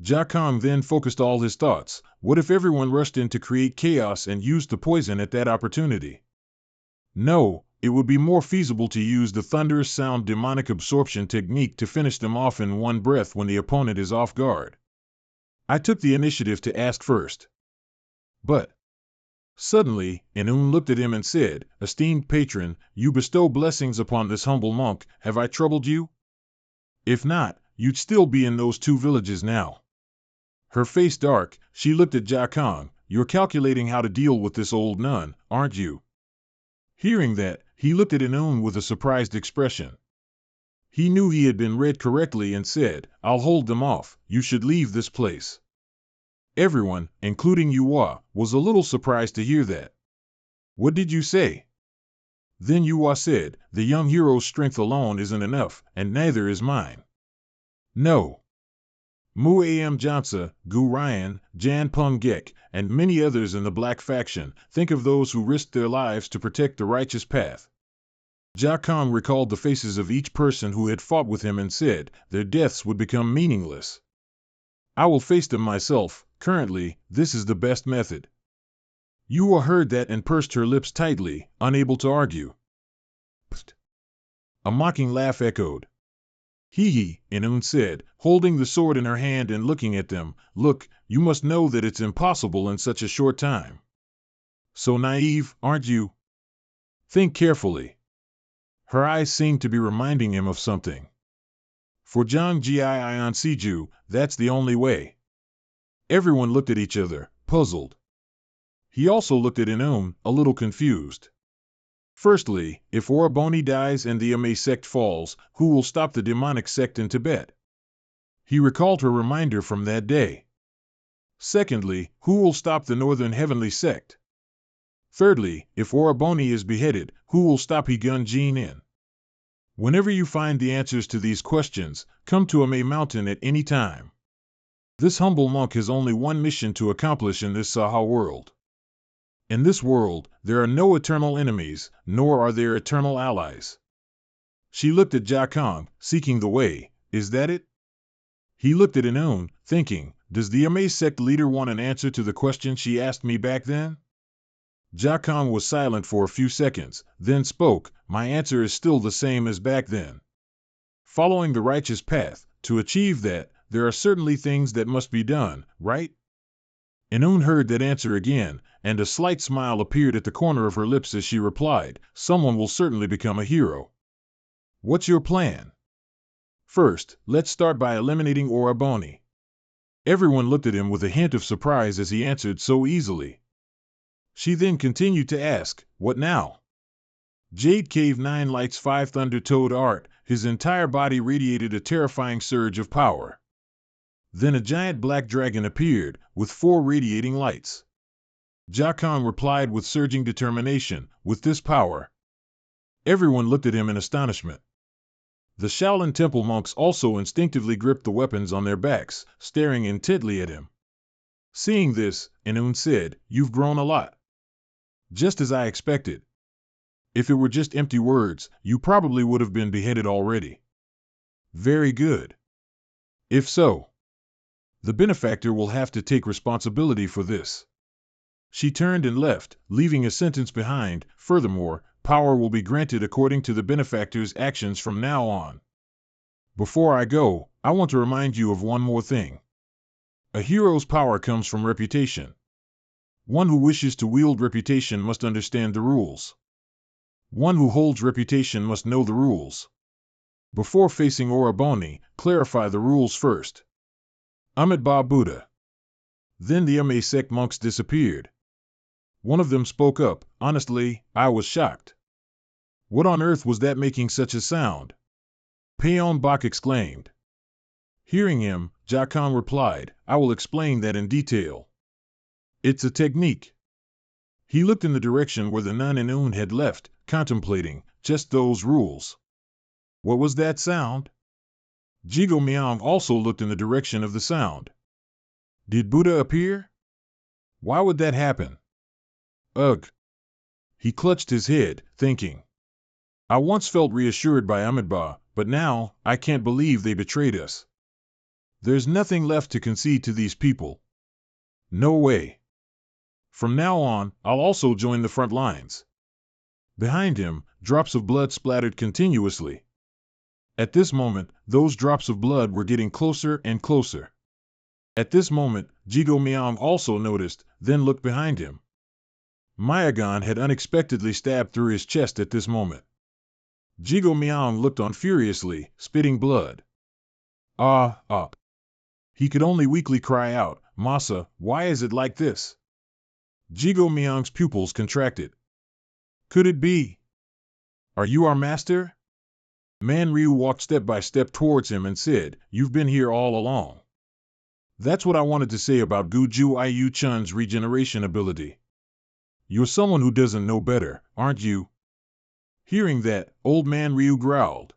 Jakong then focused all his thoughts. What if everyone rushed in to create chaos and used the poison at that opportunity? No, it would be more feasible to use the thunderous sound demonic absorption technique to finish them off in one breath when the opponent is off guard. I took the initiative to ask first. But suddenly, Inun looked at him and said, "Esteemed patron, you bestow blessings upon this humble monk. Have I troubled you? If not, you'd still be in those 2 villages now." Her face dark, she looked at Jakong. "You're calculating how to deal with this old nun, aren't you?" Hearing that, he looked at Inun with a surprised expression. He knew he had been read correctly and said, "I'll hold them off. You should leave this place." Everyone, including Yuhua, was a little surprised to hear that. "What did you say?" Then Yuhua said, "The young hero's strength alone isn't enough, and neither is mine. No. Mu Am Jansa, Gu Ryan, Jan Peng Gek, and many others in the Black faction, think of those who risked their lives to protect the righteous path." Jakong recalled the faces of each person who had fought with him and said, "Their deaths would become meaningless. I will face them myself. Currently, this is the best method." Yuhua heard that and pursed her lips tightly, unable to argue. Psst. A mocking laugh echoed. Hee, Inun said, holding the sword in her hand and looking at them. Look, you must know that it's impossible in such a short time. So naive, aren't you? Think carefully. Her eyes seemed to be reminding him of something. For Zhang Jian Siju, that's the only way. Everyone looked at each other, puzzled. He also looked at Inun, a little confused. Firstly, if Oraboni dies and the Ame sect falls, who will stop the demonic sect in Tibet? He recalled her reminder from that day. Secondly, who will stop the Northern Heavenly sect? Thirdly, if Oraboni is beheaded, who will stop Hegun Jin? Whenever you find the answers to these questions, come to Ame Mountain at any time. This humble monk has only one mission to accomplish in this Saha world. In this world, there are no eternal enemies, nor are there eternal allies. She looked at Jia Kong, seeking the way. Is that it? He looked at Inun, thinking, does the Ame sect leader want an answer to the question she asked me back then? Jia Kong was silent for a few seconds, then spoke, my answer is still the same as back then. Following the righteous path, to achieve that, there are certainly things that must be done, right? Inun heard that answer again, and a slight smile appeared at the corner of her lips as she replied, someone will certainly become a hero. What's your plan? First, let's start by eliminating Oraboni. Everyone looked at him with a hint of surprise as he answered so easily. She then continued to ask, what now? Jade Cave 9 Lights 5 Thunder Toad Art, his entire body radiated a terrifying surge of power. Then a giant black dragon appeared, with 4 radiating lights. Jia Kong replied with surging determination, with this power. Everyone looked at him in astonishment. The Shaolin Temple monks also instinctively gripped the weapons on their backs, staring intently at him. Seeing this, Inun said, you've grown a lot. Just as I expected. If it were just empty words, you probably would have been beheaded already. Very good. If so, the benefactor will have to take responsibility for this. She turned and left, leaving a sentence behind. Furthermore, power will be granted according to the benefactor's actions from now on. Before I go, I want to remind you of one more thing. A hero's power comes from reputation. One who wishes to wield reputation must understand the rules. One who holds reputation must know the rules. Before facing Oraboni, clarify the rules first. Amitabha Buddha. Then the Ame sect monks disappeared. One of them spoke up, honestly, I was shocked. What on earth was that making such a sound? Payon Bok exclaimed. Hearing him, Jia Kong replied, I will explain that in detail. It's a technique. He looked in the direction where the nun and Un had left, contemplating, just those rules. What was that sound? Jigo Miang also looked in the direction of the sound. Did Buddha appear? Why would that happen? Ugh. He clutched his head, thinking. I once felt reassured by Amitabha, but now, I can't believe they betrayed us. There's nothing left to concede to these people. No way. From now on, I'll also join the front lines. Behind him, drops of blood splattered continuously. At this moment, those drops of blood were getting closer and closer. At this moment, Jigo Miang also noticed, then looked behind him. Mayagon had unexpectedly stabbed through his chest at this moment. Jigo Miang looked on furiously, spitting blood. Ah. He could only weakly cry out, Masa, why is it like this? Jigo Miang's pupils contracted. Could it be? Are you our master? Man Ryu walked step by step towards him and said, You've been here all along. That's what I wanted to say about Guju Iu Chun's regeneration ability. You're someone who doesn't know better, aren't you? Hearing that, old man Ryu growled.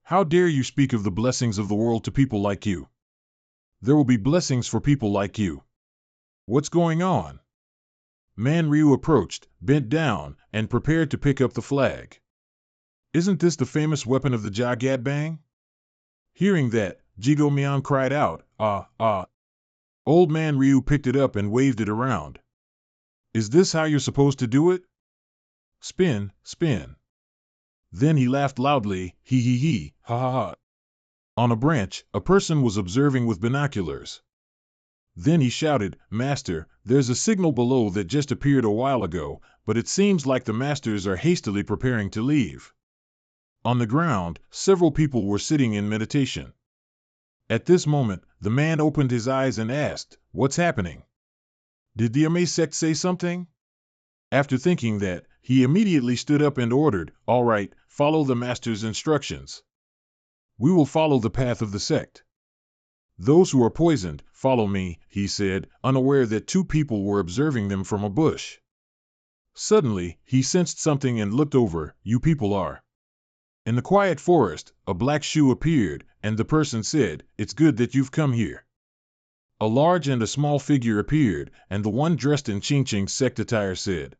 How dare you speak of the blessings of the world to people like you? There will be blessings for people like you. What's going on? Man Ryu approached, bent down, and prepared to pick up the flag. Isn't this the famous weapon of the Jagat Bang? Hearing that, Jigo Miang cried out, Ah. Old man Ryu picked it up and waved it around. Is this how you're supposed to do it? Spin. Then he laughed loudly, he, ha ha ha. On a branch, a person was observing with binoculars. Then he shouted, "Master, there's a signal below that just appeared a while ago, but it seems like the masters are hastily preparing to leave." On the ground, several people were sitting in meditation. At this moment, the man opened his eyes and asked, "What's happening? Did the Ame sect say something?" After thinking that, he immediately stood up and ordered, "All right, follow the master's instructions. We will follow the path of the sect. Those who are poisoned, follow me," he said, unaware that two people were observing them from a bush. Suddenly, he sensed something and looked over. "You people are." In the quiet forest, a black shoe appeared, and the person said, "It's good that you've come here." A large and a small figure appeared, and the one dressed in Ching sect attire said,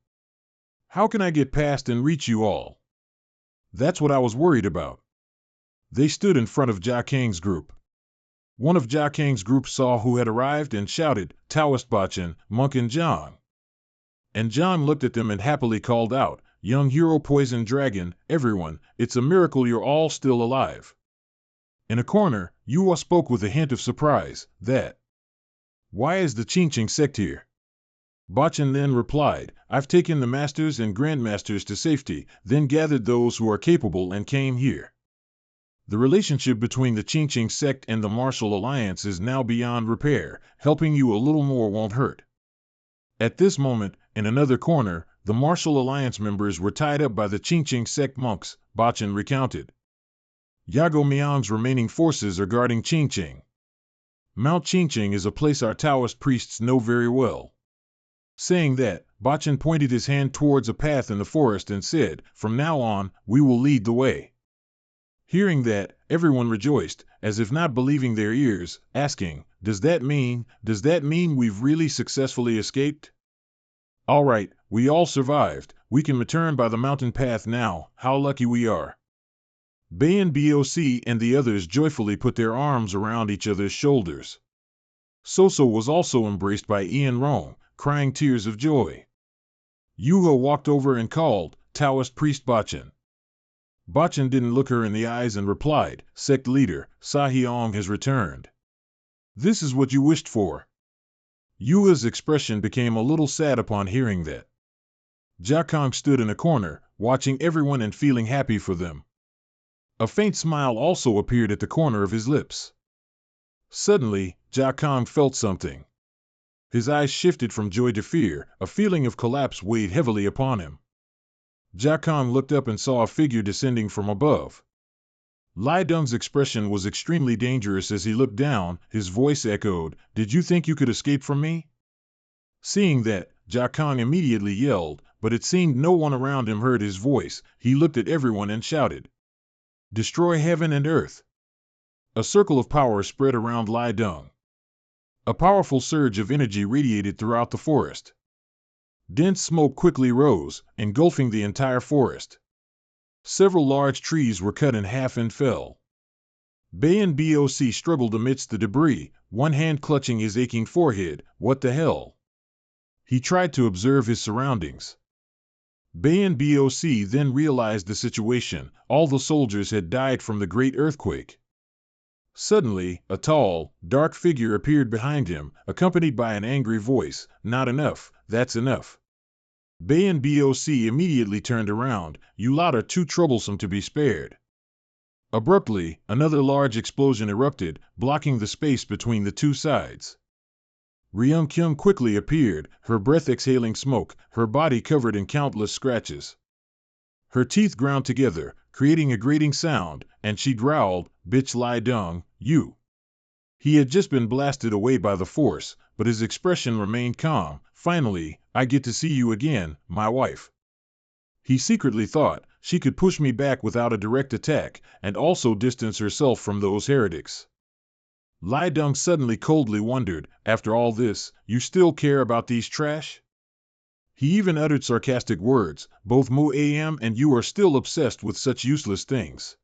"How can I get past and reach you all?" "That's what I was worried about." They stood in front of Jia Kang's group. One of Jia Kang's group saw who had arrived and shouted, "Taoist Bachan, Monk and Zhang." And Zhang looked at them and happily called out, "Young hero Poison Dragon, everyone, it's a miracle you're all still alive." In a corner, Yua spoke with a hint of surprise, "That. Why is the Ching sect here?" Bachan then replied, "I've taken the masters and grandmasters to safety, then gathered those who are capable and came here. The relationship between the Ching sect and the Martial Alliance is now beyond repair. Helping you a little more won't hurt." At this moment, in another corner, the Martial Alliance members were tied up by the Ching sect monks, Bachan recounted. Yago Miang's remaining forces are guarding Ching. Mount Ching is a place our Taoist priests know very well. Saying that, Bachan pointed his hand towards a path in the forest and said, "From now on, we will lead the way." Hearing that, everyone rejoiced, as if not believing their ears, asking, does that mean we've really successfully escaped?" "All right, we all survived. We can return by the mountain path now. How lucky we are." Bayan Boc and the others joyfully put their arms around each other's shoulders. Soso was also embraced by Ian Rong, crying tears of joy. Yuho walked over and called, "Taoist priest Bachan." Bachan didn't look her in the eyes and replied, "Sect leader, Sahyong has returned. This is what you wished for." Yua's expression became a little sad upon hearing that. Jia Kang stood in a corner, watching everyone and feeling happy for them. A faint smile also appeared at the corner of his lips. Suddenly, Jia Kang felt something. His eyes shifted from joy to fear. A feeling of collapse weighed heavily upon him. Jia Kang looked up and saw a figure descending from above. Lai Deng's expression was extremely dangerous as he looked down. His voice echoed, "Did you think you could escape from me?" Seeing that, Jia Kang immediately yelled, but it seemed no one around him heard his voice. He looked at everyone and shouted, "Destroy heaven and earth!" A circle of power spread around Lai Deng. A powerful surge of energy radiated throughout the forest. Dense smoke quickly rose, engulfing the entire forest. Several large trees were cut in half and fell. Bayan Boc struggled amidst the debris, one hand clutching his aching forehead. What the hell? He tried to observe his surroundings. Bayan Boc then realized the situation. All the soldiers had died from the great earthquake. Suddenly, a tall, dark figure appeared behind him, accompanied by an angry voice, "Not enough, that's enough." Bayan Boc immediately turned around. "You lot are too troublesome to be spared." Abruptly, another large explosion erupted, blocking the space between the two sides. Ryung Kyung quickly appeared, her breath exhaling smoke, her body covered in countless scratches. Her teeth ground together, creating a grating sound, and she growled, "Bitch Lai Deng, you." He had just been blasted away by the force, but his expression remained calm. "Finally, I get to see you again, my wife." He secretly thought, she could push me back without a direct attack, and also distance herself from those heretics. Lai Deng suddenly coldly wondered, after all this, you still care about these trash? He even uttered sarcastic words, both Mu Am and you are still obsessed with such useless things.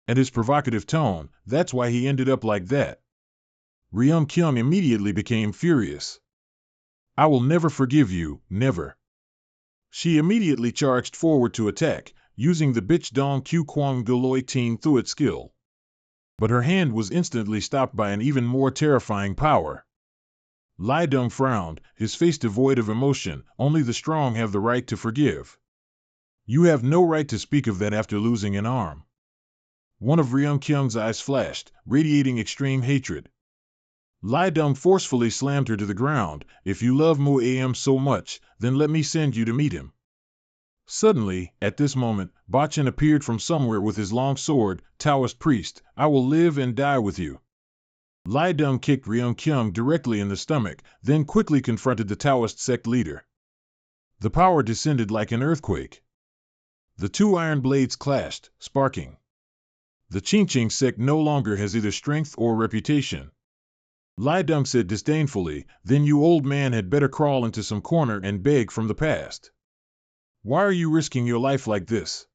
And his provocative tone, that's why he ended up like that. Ryung Kyung immediately became furious. "I will never forgive you, never." She immediately charged forward to attack, using the Bitch Dong Q Kwang Goloi Teen Thuat skill. but her hand was instantly stopped by an even more terrifying power. Lai Dong frowned, his face devoid of emotion. Only the strong have the right to forgive. You have no right to speak of that after losing an arm. One of Ryung Kyung's eyes flashed, radiating extreme hatred. Lai Dong forcefully slammed her to the ground. If you love Mo Am so much, then let me send you to meet him. Suddenly, at this moment, Bachin appeared from somewhere with his long sword. Taoist priest, I will live and die with you. Lai Dong kicked Ryung Kyung directly in the stomach, then quickly confronted the Taoist sect leader. The power descended like an earthquake. The two iron blades clashed, sparking. The Qingqing sect no longer has either strength or reputation. Lai Dong said disdainfully, then you old man had better crawl into some corner and beg from the past. Why are you risking your life like this?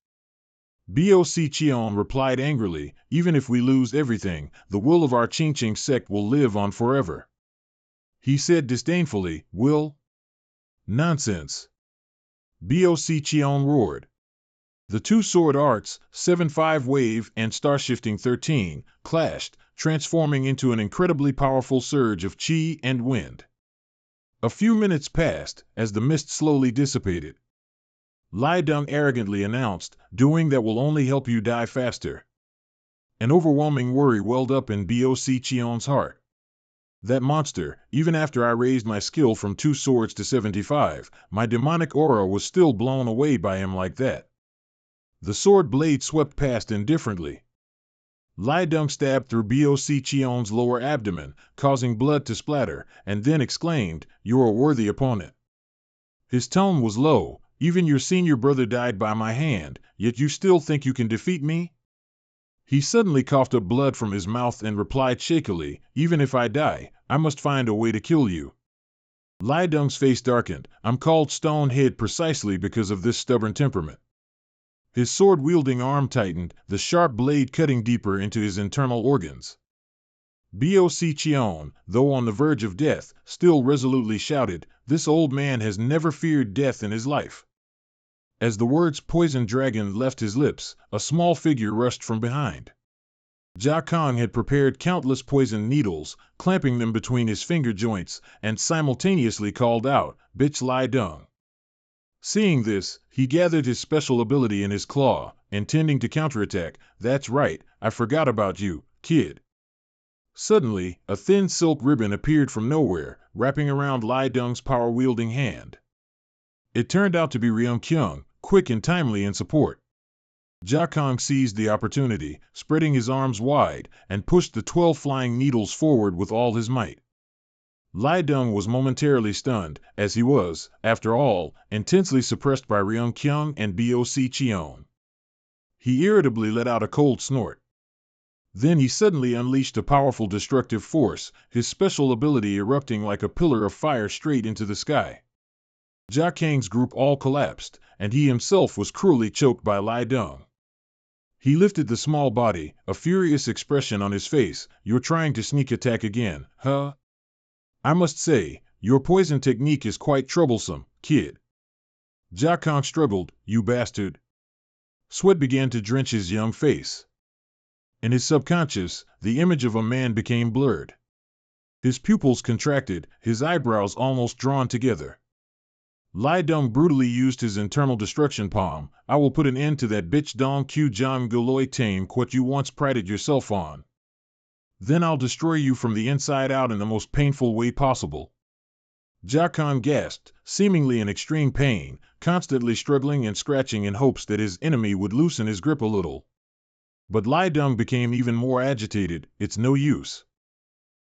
Boc Cheon replied angrily, even if we lose everything, the will of our Qingqing sect will live on forever. He said disdainfully, will? Nonsense. Boc Cheon roared. The two sword arts, 7-5 Wave and Star-Shifting 13, clashed, transforming into an incredibly powerful surge of qi and wind. A few minutes passed, as the mist slowly dissipated. Lai Dong arrogantly announced, doing that will only help you die faster. An overwhelming worry welled up in Boc Cheon's heart. That monster, even after I raised my skill from 2 swords to 75, my demonic aura was still blown away by him like that. The sword blade swept past indifferently. Lai Dong stabbed through Boc Cheon's lower abdomen, causing blood to splatter, and then exclaimed, "You're a worthy opponent." His tone was low. Even your senior brother died by my hand, yet you still think you can defeat me? He suddenly coughed up blood from his mouth and replied shakily, even if I die, I must find a way to kill you. Lai Dong's face darkened. I'm called Stonehead precisely because of this stubborn temperament. His sword-wielding arm tightened, the sharp blade cutting deeper into his internal organs. Boc Cheon, though on the verge of death, still resolutely shouted, this old man has never feared death in his life. As the words poison dragon left his lips, a small figure rushed from behind. Jia Kong had prepared countless poison needles, clamping them between his finger joints, and simultaneously called out, Bitch Lai Dong. Seeing this, he gathered his special ability in his claw, intending to counterattack. That's right, I forgot about you, kid. Suddenly, a thin silk ribbon appeared from nowhere, wrapping around Lai Dong's power-wielding hand. It turned out to be Ryung Kyung, quick and timely in support. Jia Kong seized the opportunity, spreading his arms wide, and pushed the 12 flying needles forward with all his might. Lai Dong was momentarily stunned, as he was, after all, intensely suppressed by Ryung Kyung and Boc Cheon. He irritably let out a cold snort. Then he suddenly unleashed a powerful destructive force, his special ability erupting like a pillar of fire straight into the sky. Jia Kang's group all collapsed, and he himself was cruelly choked by Lai Dong. He lifted the small body, a furious expression on his face. You're trying to sneak attack again, huh? I must say, your poison technique is quite troublesome, kid. Jia Kang struggled, you bastard. Sweat began to drench his young face. In his subconscious, the image of a man became blurred. His pupils contracted, his eyebrows almost drawn together. Lai Dong brutally used his internal destruction palm. I will put an end to that bitch Dong Q Jang Guloi Tame what you once prided yourself on. Then I'll destroy you from the inside out in the most painful way possible. Jia Kang gasped, seemingly in extreme pain, constantly struggling and scratching in hopes that his enemy would loosen his grip a little. But Lai Dong became even more agitated. It's no use.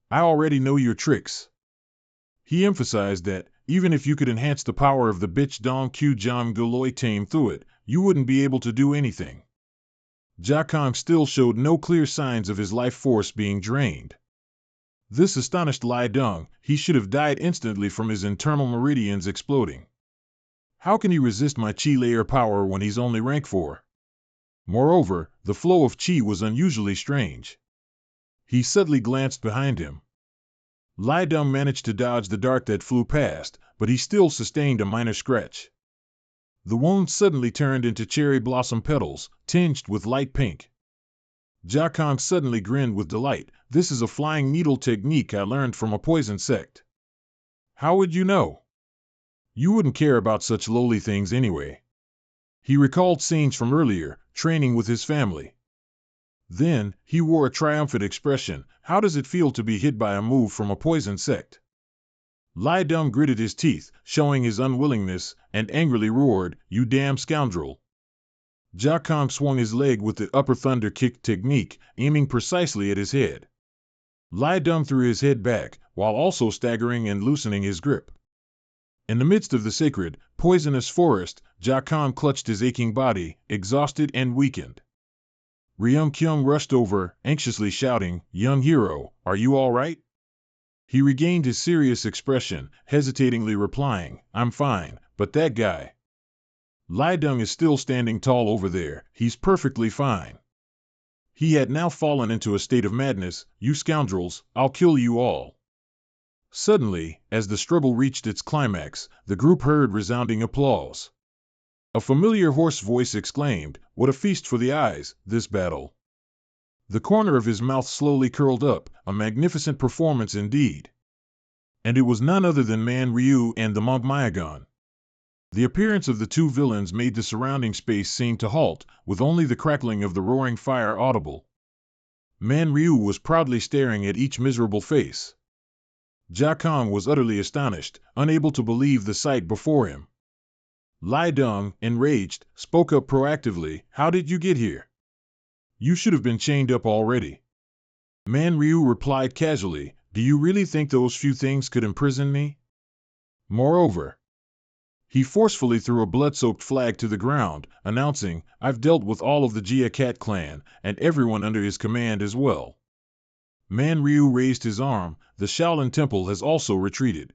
I already know your tricks. He emphasized that, even if you could enhance the power of the bitch Dong Q Jam Guloi Tame through it, you wouldn't be able to do anything. Jia Kang still showed no clear signs of his life force being drained. This astonished Lai Dong. He should have died instantly from his internal meridians exploding. How can he resist my Qi layer power when he's only rank 4? Moreover, the flow of Qi was unusually strange. He suddenly glanced behind him. Lai Dong managed to dodge the dart that flew past, but he still sustained a minor scratch. The wound suddenly turned into cherry blossom petals, tinged with light pink. Jia Kong suddenly grinned with delight. This is a flying needle technique I learned from a poison sect. How would you know? You wouldn't care about such lowly things anyway. He recalled scenes from earlier, training with his family. Then, he wore a triumphant expression. How does it feel to be hit by a move from a poison sect? Lai Deng gritted his teeth, showing his unwillingness, and angrily roared, "You damn scoundrel!" Jia Kong swung his leg with the upper thunder kick technique, aiming precisely at his head. Lai Deng threw his head back, while also staggering and loosening his grip. In the midst of the sacred, poisonous forest, Jia Kong clutched his aching body, exhausted and weakened. Ryung Kyung rushed over, anxiously shouting, "Young hero, are you all right?" He regained his serious expression, hesitatingly replying, "I'm fine, but that guy." Lai Deng is still standing tall over there. He's perfectly fine. He had now fallen into a state of madness. "You scoundrels, I'll kill you all." Suddenly, as the struggle reached its climax, the group heard resounding applause. A familiar hoarse voice exclaimed, "What a feast for the eyes, this battle." The corner of his mouth slowly curled up, a magnificent performance indeed. And it was none other than Man Ryu and the monk Mayagon. The appearance of the two villains made the surrounding space seem to halt, with only the crackling of the roaring fire audible. Man Ryu was proudly staring at each miserable face. Jia Kong was utterly astonished, unable to believe the sight before him. Lai Deng, enraged, spoke up proactively, "How did you get here? You should have been chained up already." Man Ryu replied casually, "Do you really think those few things could imprison me? Moreover," he forcefully threw a blood-soaked flag to the ground, announcing, "I've dealt with all of the Jia Cat clan, and everyone under his command as well." Man Ryu raised his arm. "The Shaolin Temple has also retreated.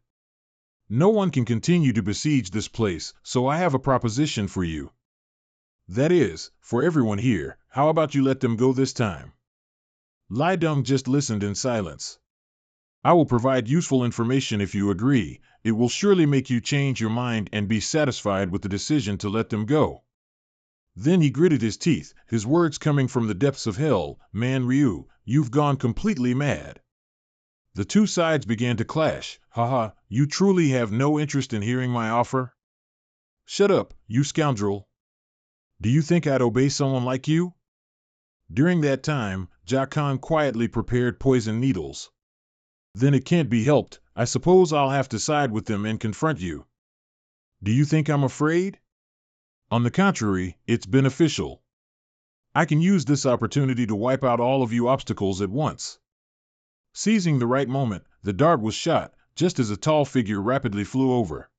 No one can continue to besiege this place, so I have a proposition for you. That is, for everyone here. How about you let them go this time?" Lai Deng just listened in silence. "I will provide useful information if you agree. It will surely make you change your mind and be satisfied with the decision to let them go." Then he gritted his teeth, his words coming from the depths of hell, "Man Ryu, you've gone completely mad." The two sides began to clash. "Haha, you truly have no interest in hearing my offer? Shut up, you scoundrel. Do you think I'd obey someone like you?" During that time, Jia Kong quietly prepared poison needles. "Then it can't be helped. I suppose I'll have to side with them and confront you. Do you think I'm afraid? On the contrary, it's beneficial. I can use this opportunity to wipe out all of you obstacles at once." Seizing the right moment, the dart was shot, just as a tall figure rapidly flew over.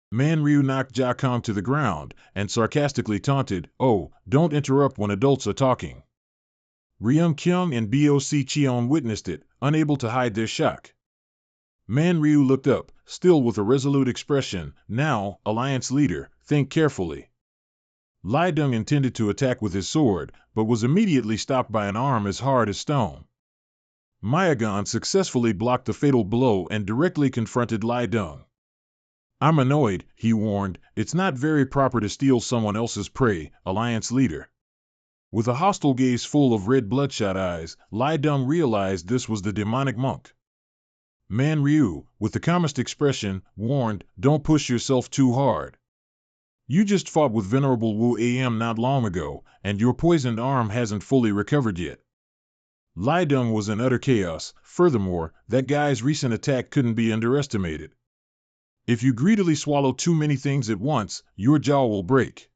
Man Ryu knocked Jia Kong to the ground, and sarcastically taunted, "Oh, don't interrupt when adults are talking." Ryung Kyung and Boc Cheon witnessed it, unable to hide their shock. Man Ryu looked up, still with a resolute expression. "Now, Alliance leader, think carefully." Lai Deng intended to attack with his sword, but was immediately stopped by an arm as hard as stone. Mayagon successfully blocked the fatal blow and directly confronted Lai Deng. "I'm annoyed," he warned. "It's not very proper to steal someone else's prey, Alliance leader." With a hostile gaze full of red bloodshot eyes, Lai Deng realized this was the demonic monk. Man Ryu, with the calmest expression, warned, "Don't push yourself too hard. You just fought with Venerable Wu Am not long ago, and your poisoned arm hasn't fully recovered yet." Lai Deng was in utter chaos. Furthermore, that guy's recent attack couldn't be underestimated. If you greedily swallow too many things at once, your jaw will break.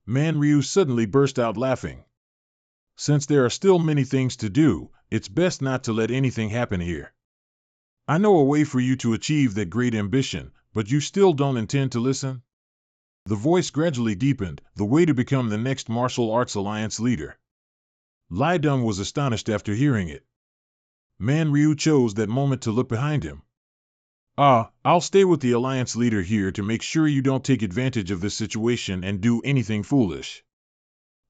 Man Ryu suddenly burst out laughing. "Since there are still many things to do, it's best not to let anything happen here. I know a way for you to achieve that great ambition, but you still don't intend to listen?" The voice gradually deepened, "The way to become the next martial arts alliance leader." Lai Deng was astonished after hearing it. Man Ryu chose that moment to look behind him. I'll stay with the alliance leader here to make sure you don't take advantage of this situation and do anything foolish.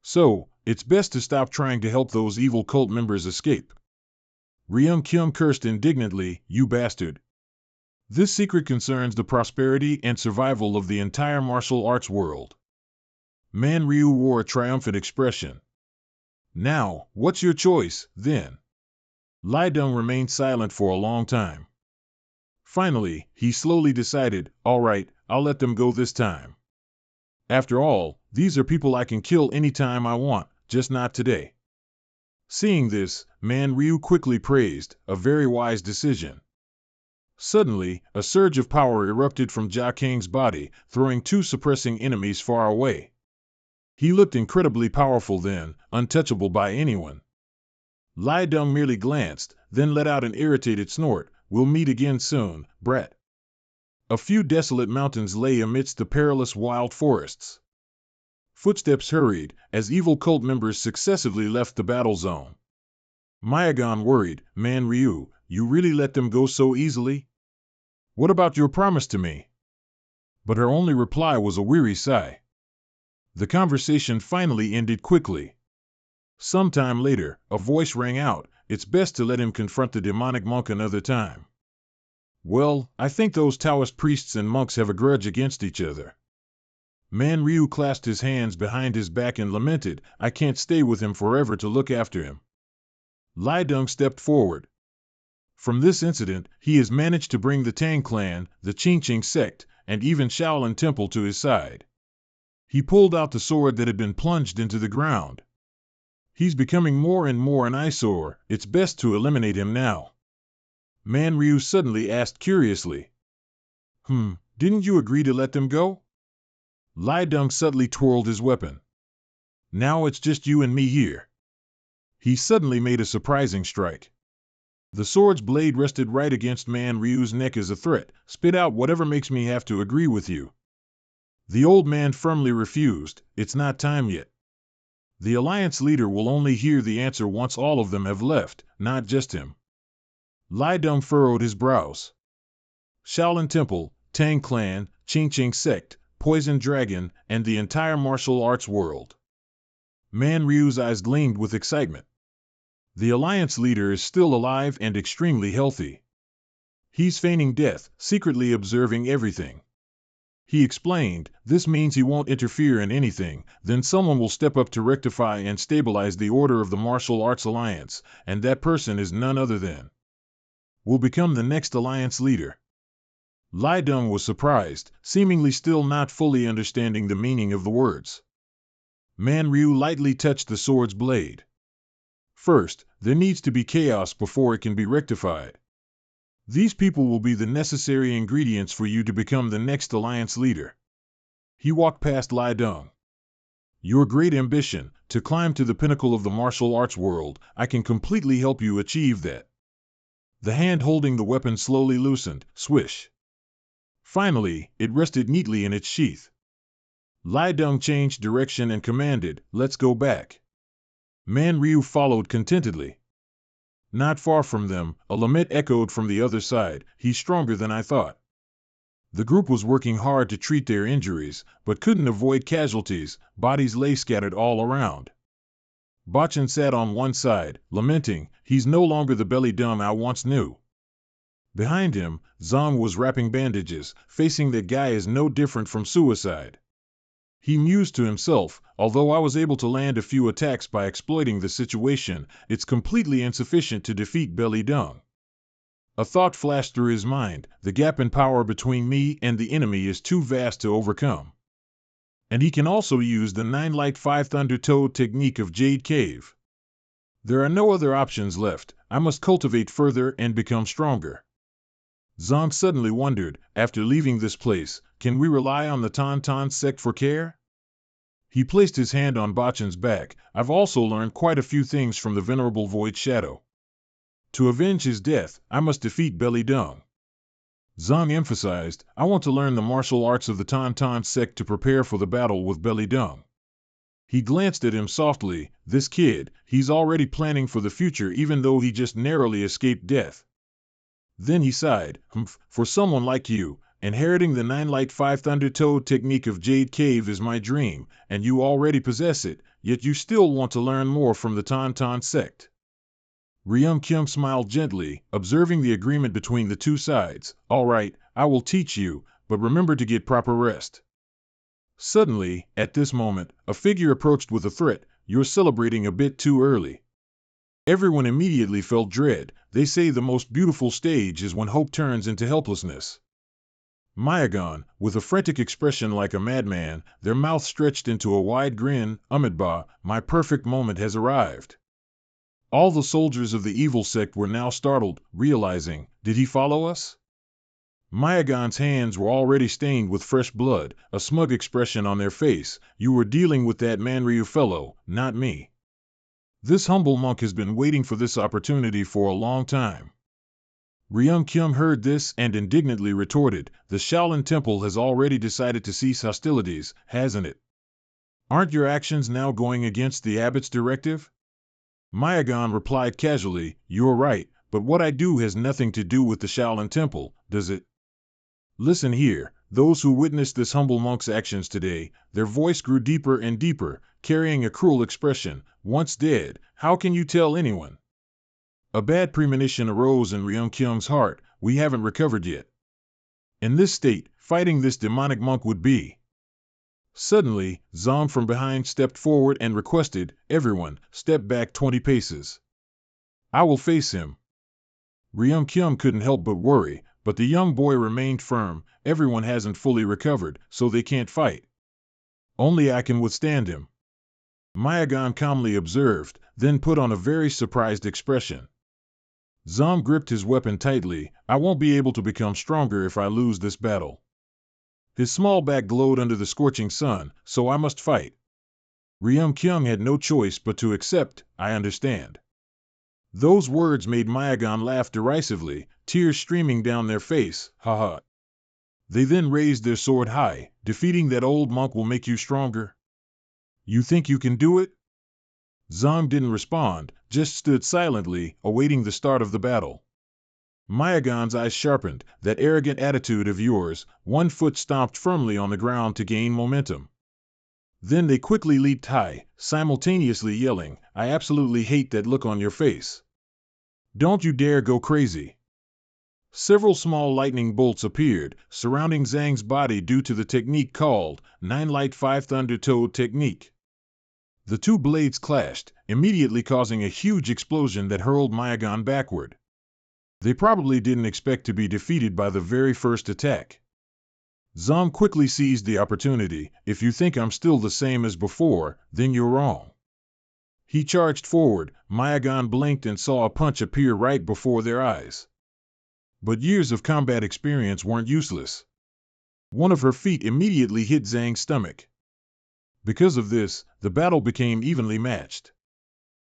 So, it's best to stop trying to help those evil cult members escape." Ryung Kyung cursed indignantly, "You bastard. This secret concerns the prosperity and survival of the entire martial arts world." Man Ryu wore a triumphant expression. Now, what's your choice, then? Lai Deng remained silent for a long time. Finally, he slowly decided, all right, I'll let them go this time. After all, these are people I can kill anytime I want, just not today. Seeing this, Man Ryu quickly praised, a very wise decision. Suddenly, a surge of power erupted from Jia Kang's body, throwing two suppressing enemies far away. He looked incredibly powerful then, untouchable by anyone. Lai Deng merely glanced, then let out an irritated snort. We'll meet again soon, brat. A few desolate mountains lay amidst the perilous wild forests. Footsteps hurried, as evil cult members successively left the battle zone. Mayagon worried, Man Ryu, you really let them go so easily? What about your promise to me? But her only reply was a weary sigh. The conversation finally ended quickly. Sometime later, a voice rang out, it's best to let him confront the demonic monk another time. Well, I think those Taoist priests and monks have a grudge against each other. Man Ryu clasped his hands behind his back and lamented, I can't stay with him forever to look after him. Lai Deng stepped forward. From this incident, he has managed to bring the Tang clan, the Qingqing sect, and even Shaolin Temple to his side. He pulled out the sword that had been plunged into the ground. He's becoming more and more an eyesore, it's best to eliminate him now. Man Ryu suddenly asked curiously. Didn't you agree to let them go? Lai Deng subtly twirled his weapon. Now it's just you and me here. He suddenly made a surprising strike. The sword's blade rested right against Man Ryu's neck as a threat, spit out whatever makes me have to agree with you. The old man firmly refused, it's not time yet. The alliance leader will only hear the answer once all of them have left, not just him. Lai Deng furrowed his brows. Shaolin Temple, Tang Clan, Qingqing Sect, Poison Dragon, and the entire martial arts world. Man Ryu's eyes gleamed with excitement. The alliance leader is still alive and extremely healthy. He's feigning death, secretly observing everything. He explained, this means he won't interfere in anything, then someone will step up to rectify and stabilize the order of the martial arts alliance, and that person is none other than will become the next alliance leader. Lai Deng was surprised, seemingly still not fully understanding the meaning of the words. Man Ryu lightly touched the sword's blade. First, there needs to be chaos before it can be rectified. These people will be the necessary ingredients for you to become the next alliance leader. He walked past Lai Deng. Your great ambition, to climb to the pinnacle of the martial arts world, I can completely help you achieve that. The hand holding the weapon slowly loosened, swish. Finally, it rested neatly in its sheath. Lai Deng changed direction and commanded, let's go back. Man Ryu followed contentedly. Not far from them, a lament echoed from the other side, he's stronger than I thought. The group was working hard to treat their injuries, but couldn't avoid casualties, bodies lay scattered all around. Bachan sat on one side, lamenting, he's no longer the belly dumb I once knew. Behind him, Zong was wrapping bandages, facing that guy is no different from suicide. He mused to himself, although I was able to land a few attacks by exploiting the situation, it's completely insufficient to defeat Belly Dung. A thought flashed through his mind, the gap in power between me and the enemy is too vast to overcome. And he can also use the 9 Light 5 Thunder Toad technique of Jade Cave. There are no other options left, I must cultivate further and become stronger. Zong suddenly wondered, after leaving this place, can we rely on the Tan sect for care? He placed his hand on Bachan's back, I've also learned quite a few things from the venerable Void Shadow. To avenge his death, I must defeat Belly Dung. Zong emphasized, I want to learn the martial arts of the Tan sect to prepare for the battle with Belly Dung. He glanced at him softly, this kid, he's already planning for the future even though he just narrowly escaped death. Then he sighed, for someone like you, inheriting the 9 Light 5 Thunder Toad technique of Jade Cave is my dream, and you already possess it, yet you still want to learn more from the Tan sect. Ryum Kyung smiled gently, observing the agreement between the two sides. All right, I will teach you, but remember to get proper rest. Suddenly, at this moment, a figure approached with a threat. you're celebrating a bit too early. Everyone immediately felt dread. They say the most beautiful stage is when hope turns into helplessness. Mayagon, with a frantic expression like a madman, their mouth stretched into a wide grin, Amidba, my perfect moment has arrived. All the soldiers of the evil sect were now startled, realizing, did he follow us? Mayagon's hands were already stained with fresh blood, a smug expression on their face. You were dealing with that Manryu fellow, not me. This humble monk has been waiting for this opportunity for a long time. Ryung-kyung heard this and indignantly retorted, the Shaolin Temple has already decided to cease hostilities, hasn't it? Aren't your actions now going against the abbot's directive? Mayagon replied casually, you're right, but what I do has nothing to do with the Shaolin Temple, does it? Listen here, those who witnessed this humble monk's actions today, their voice grew deeper and deeper, carrying a cruel expression, once dead, how can you tell anyone? A bad premonition arose in Ryung-kyung's heart, we haven't recovered yet. In this state, fighting this demonic monk would be. Suddenly, Zong from behind stepped forward and requested, everyone, step back 20 paces. I will face him. Ryung-kyung couldn't help but worry, but the young boy remained firm, everyone hasn't fully recovered, so they can't fight. Only I can withstand him. Mayagon calmly observed, then put on a very surprised expression. Zong gripped his weapon tightly, I won't be able to become stronger if I lose this battle. His small back glowed under the scorching sun, so I must fight. Ryung-kyung had no choice but to accept, I understand. Those words made Mayagon laugh derisively, tears streaming down their face, haha. They then raised their sword high, defeating that old monk will make you stronger. You think you can do it? Zong didn't respond, just stood silently, awaiting the start of the battle. Mayagon's eyes sharpened, that arrogant attitude of yours, one foot stomped firmly on the ground to gain momentum. Then they quickly leaped high, simultaneously yelling, I absolutely hate that look on your face. Don't you dare go crazy. Several small lightning bolts appeared, surrounding Zhang's body due to the technique called 9 Light 5 Thunder Toad technique. The two blades clashed, immediately causing a huge explosion that hurled Mayagon backward. They probably didn't expect to be defeated by the very first attack. Zong quickly seized the opportunity, if you think I'm still the same as before, then you're wrong. He charged forward, Mayagon blinked and saw a punch appear right before their eyes. But years of combat experience weren't useless. One of her feet immediately hit Zhang's stomach. Because of this, the battle became evenly matched.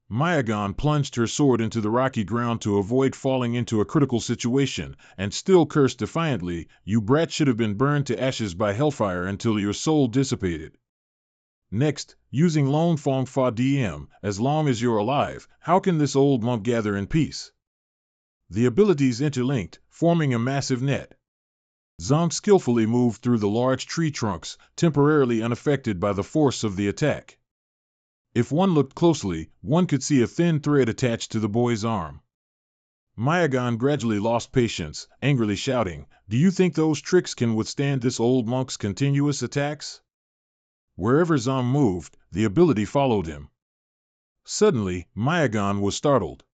Mayagon plunged her sword into the rocky ground to avoid falling into a critical situation, and still cursed defiantly, you brat should have been burned to ashes by hellfire until your soul dissipated. Next, using Lone Fong Fa DM, as long as you're alive, how can this old monk gather in peace? The abilities interlinked, forming a massive net. Zong skillfully moved through the large tree trunks, temporarily unaffected by the force of the attack. If one looked closely, one could see a thin thread attached to the boy's arm. Mayagon gradually lost patience, angrily shouting, do you think those tricks can withstand this old monk's continuous attacks? Wherever Zong moved, the ability followed him. Suddenly, Mayagon was startled.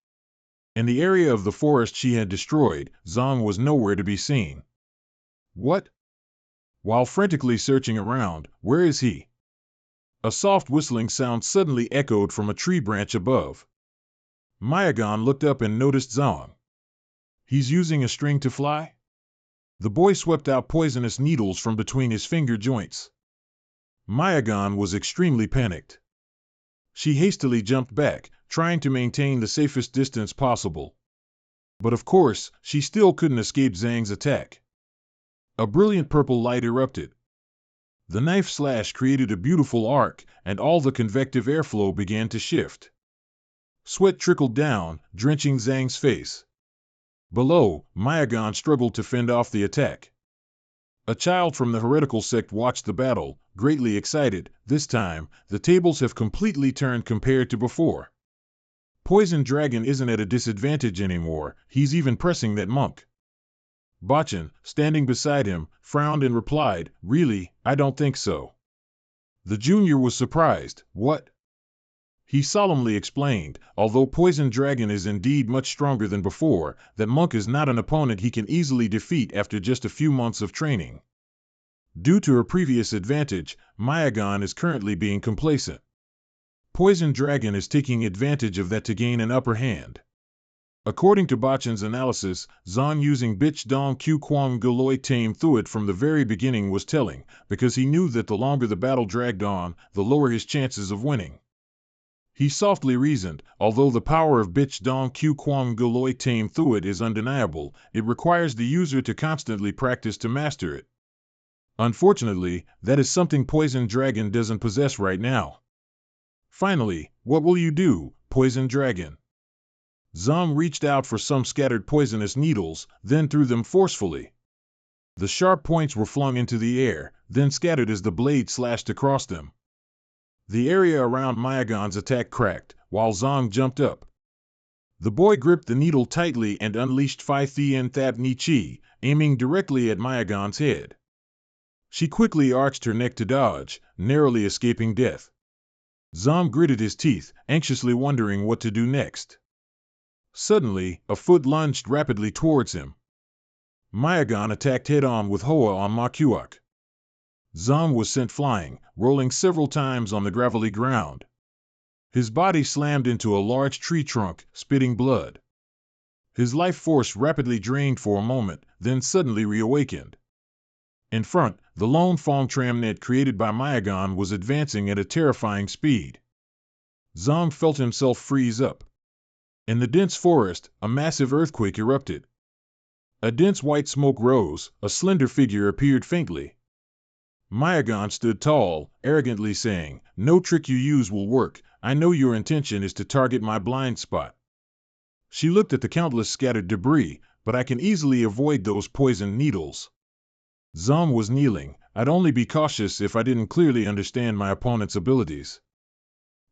In the area of the forest she had destroyed, Zong was nowhere to be seen. What? While frantically searching around, where is he? A soft whistling sound suddenly echoed from a tree branch above. Mayagon looked up and noticed Zong. He's using a string to fly? The boy swept out poisonous needles from between his finger joints. Mayagon was extremely panicked. She hastily jumped back, trying to maintain the safest distance possible. But of course, she still couldn't escape Zhang's attack. A brilliant purple light erupted. The knife slash created a beautiful arc, and all the convective airflow began to shift. Sweat trickled down, drenching Zhang's face. Below, Mayagon struggled to fend off the attack. A child from the heretical sect watched the battle, greatly excited. This time, the tables have completely turned compared to before. Poison Dragon isn't at a disadvantage anymore, he's even pressing that monk. Bachan, standing beside him, frowned and replied, really, I don't think so. The junior was surprised, what? He solemnly explained, although Poison Dragon is indeed much stronger than before, that Monk is not an opponent he can easily defeat after just a few months of training. Due to her previous advantage, Mayagon is currently being complacent. Poison Dragon is taking advantage of that to gain an upper hand. According to Bachan's analysis, Zong using Bitch Dong Q Quang Galoi Tame Thuit from the very beginning was telling, because he knew that the longer the battle dragged on, the lower his chances of winning. He softly reasoned, although the power of Bitch Dong Q Quang Galoi Tame Thuit is undeniable, it requires the user to constantly practice to master it. Unfortunately, that is something Poison Dragon doesn't possess right now. Finally, what will you do, Poison Dragon? Zong reached out for some scattered poisonous needles, then threw them forcefully. The sharp points were flung into the air, then scattered as the blade slashed across them. The area around Mayagon's attack cracked, while Zong jumped up. The boy gripped the needle tightly and unleashed Phi Thien Thab Ni Chi, aiming directly at Mayagon's head. She quickly arched her neck to dodge, narrowly escaping death. Zong gritted his teeth, anxiously wondering what to do next. Suddenly, a foot lunged rapidly towards him. Mayagon attacked head-on with Hoa on Makuak. Zong was sent flying, rolling several times on the gravelly ground. His body slammed into a large tree trunk, spitting blood. His life force rapidly drained for a moment, then suddenly reawakened. In front, the lone Fong tramnet created by Mayagon was advancing at a terrifying speed. Zong felt himself freeze up. In the dense forest, a massive earthquake erupted. A dense white smoke rose, a slender figure appeared faintly. Mayagon stood tall, arrogantly saying, "No trick you use will work. I know your intention is to target my blind spot." She looked at the countless scattered debris, "But I can easily avoid those poisoned needles." Zong was kneeling. "I'd only be cautious if I didn't clearly understand my opponent's abilities."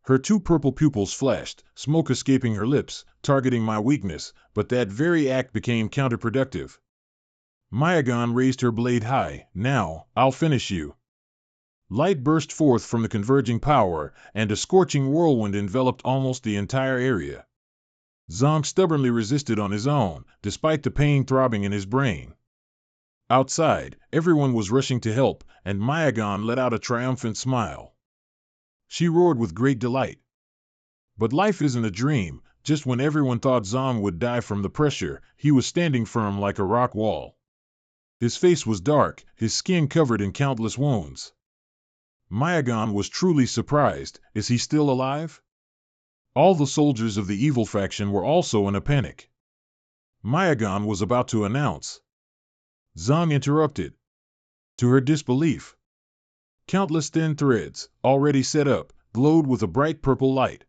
Her two purple pupils flashed, smoke escaping her lips, targeting my weakness, but that very act became counterproductive. Mayagon raised her blade high. "Now, I'll finish you." Light burst forth from the converging power, and a scorching whirlwind enveloped almost the entire area. Zong stubbornly resisted on his own, despite the pain throbbing in his brain. Outside, everyone was rushing to help, and Mayagon let out a triumphant smile. She roared with great delight. But life isn't a dream. Just when everyone thought Zong would die from the pressure, he was standing firm like a rock wall. His face was dark, his skin covered in countless wounds. Mayagon was truly surprised. Is he still alive? All the soldiers of the evil faction were also in a panic. Mayagon was about to announce. Zong interrupted. To her disbelief, countless thin threads, already set up, glowed with a bright purple light.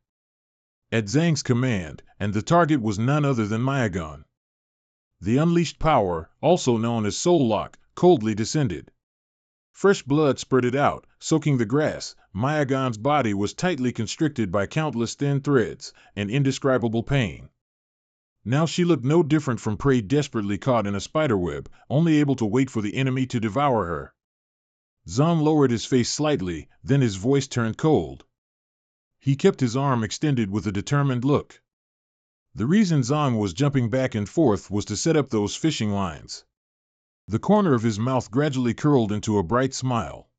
At Zhang's command, and the target was none other than Mayagon. The unleashed power, also known as Soul Lock, coldly descended. Fresh blood spurted out, soaking the grass. Mayagon's body was tightly constricted by countless thin threads, and indescribable pain. Now she looked no different from prey desperately caught in a spiderweb, only able to wait for the enemy to devour her. Zong lowered his face slightly, then his voice turned cold. He kept his arm extended with a determined look. The reason Zong was jumping back and forth was to set up those fishing lines. The corner of his mouth gradually curled into a bright smile.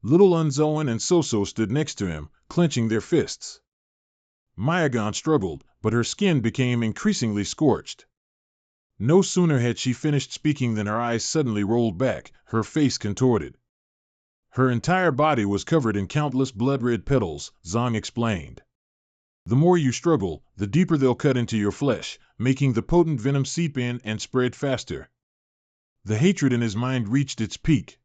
Little Unzoan and Soso stood next to him, clenching their fists. Mayagon struggled, but her skin became increasingly scorched. No sooner had she finished speaking than her eyes suddenly rolled back, her face contorted. Her entire body was covered in countless blood-red petals, Zong explained. The more you struggle, the deeper they'll cut into your flesh, making the potent venom seep in and spread faster. The hatred in his mind reached its peak.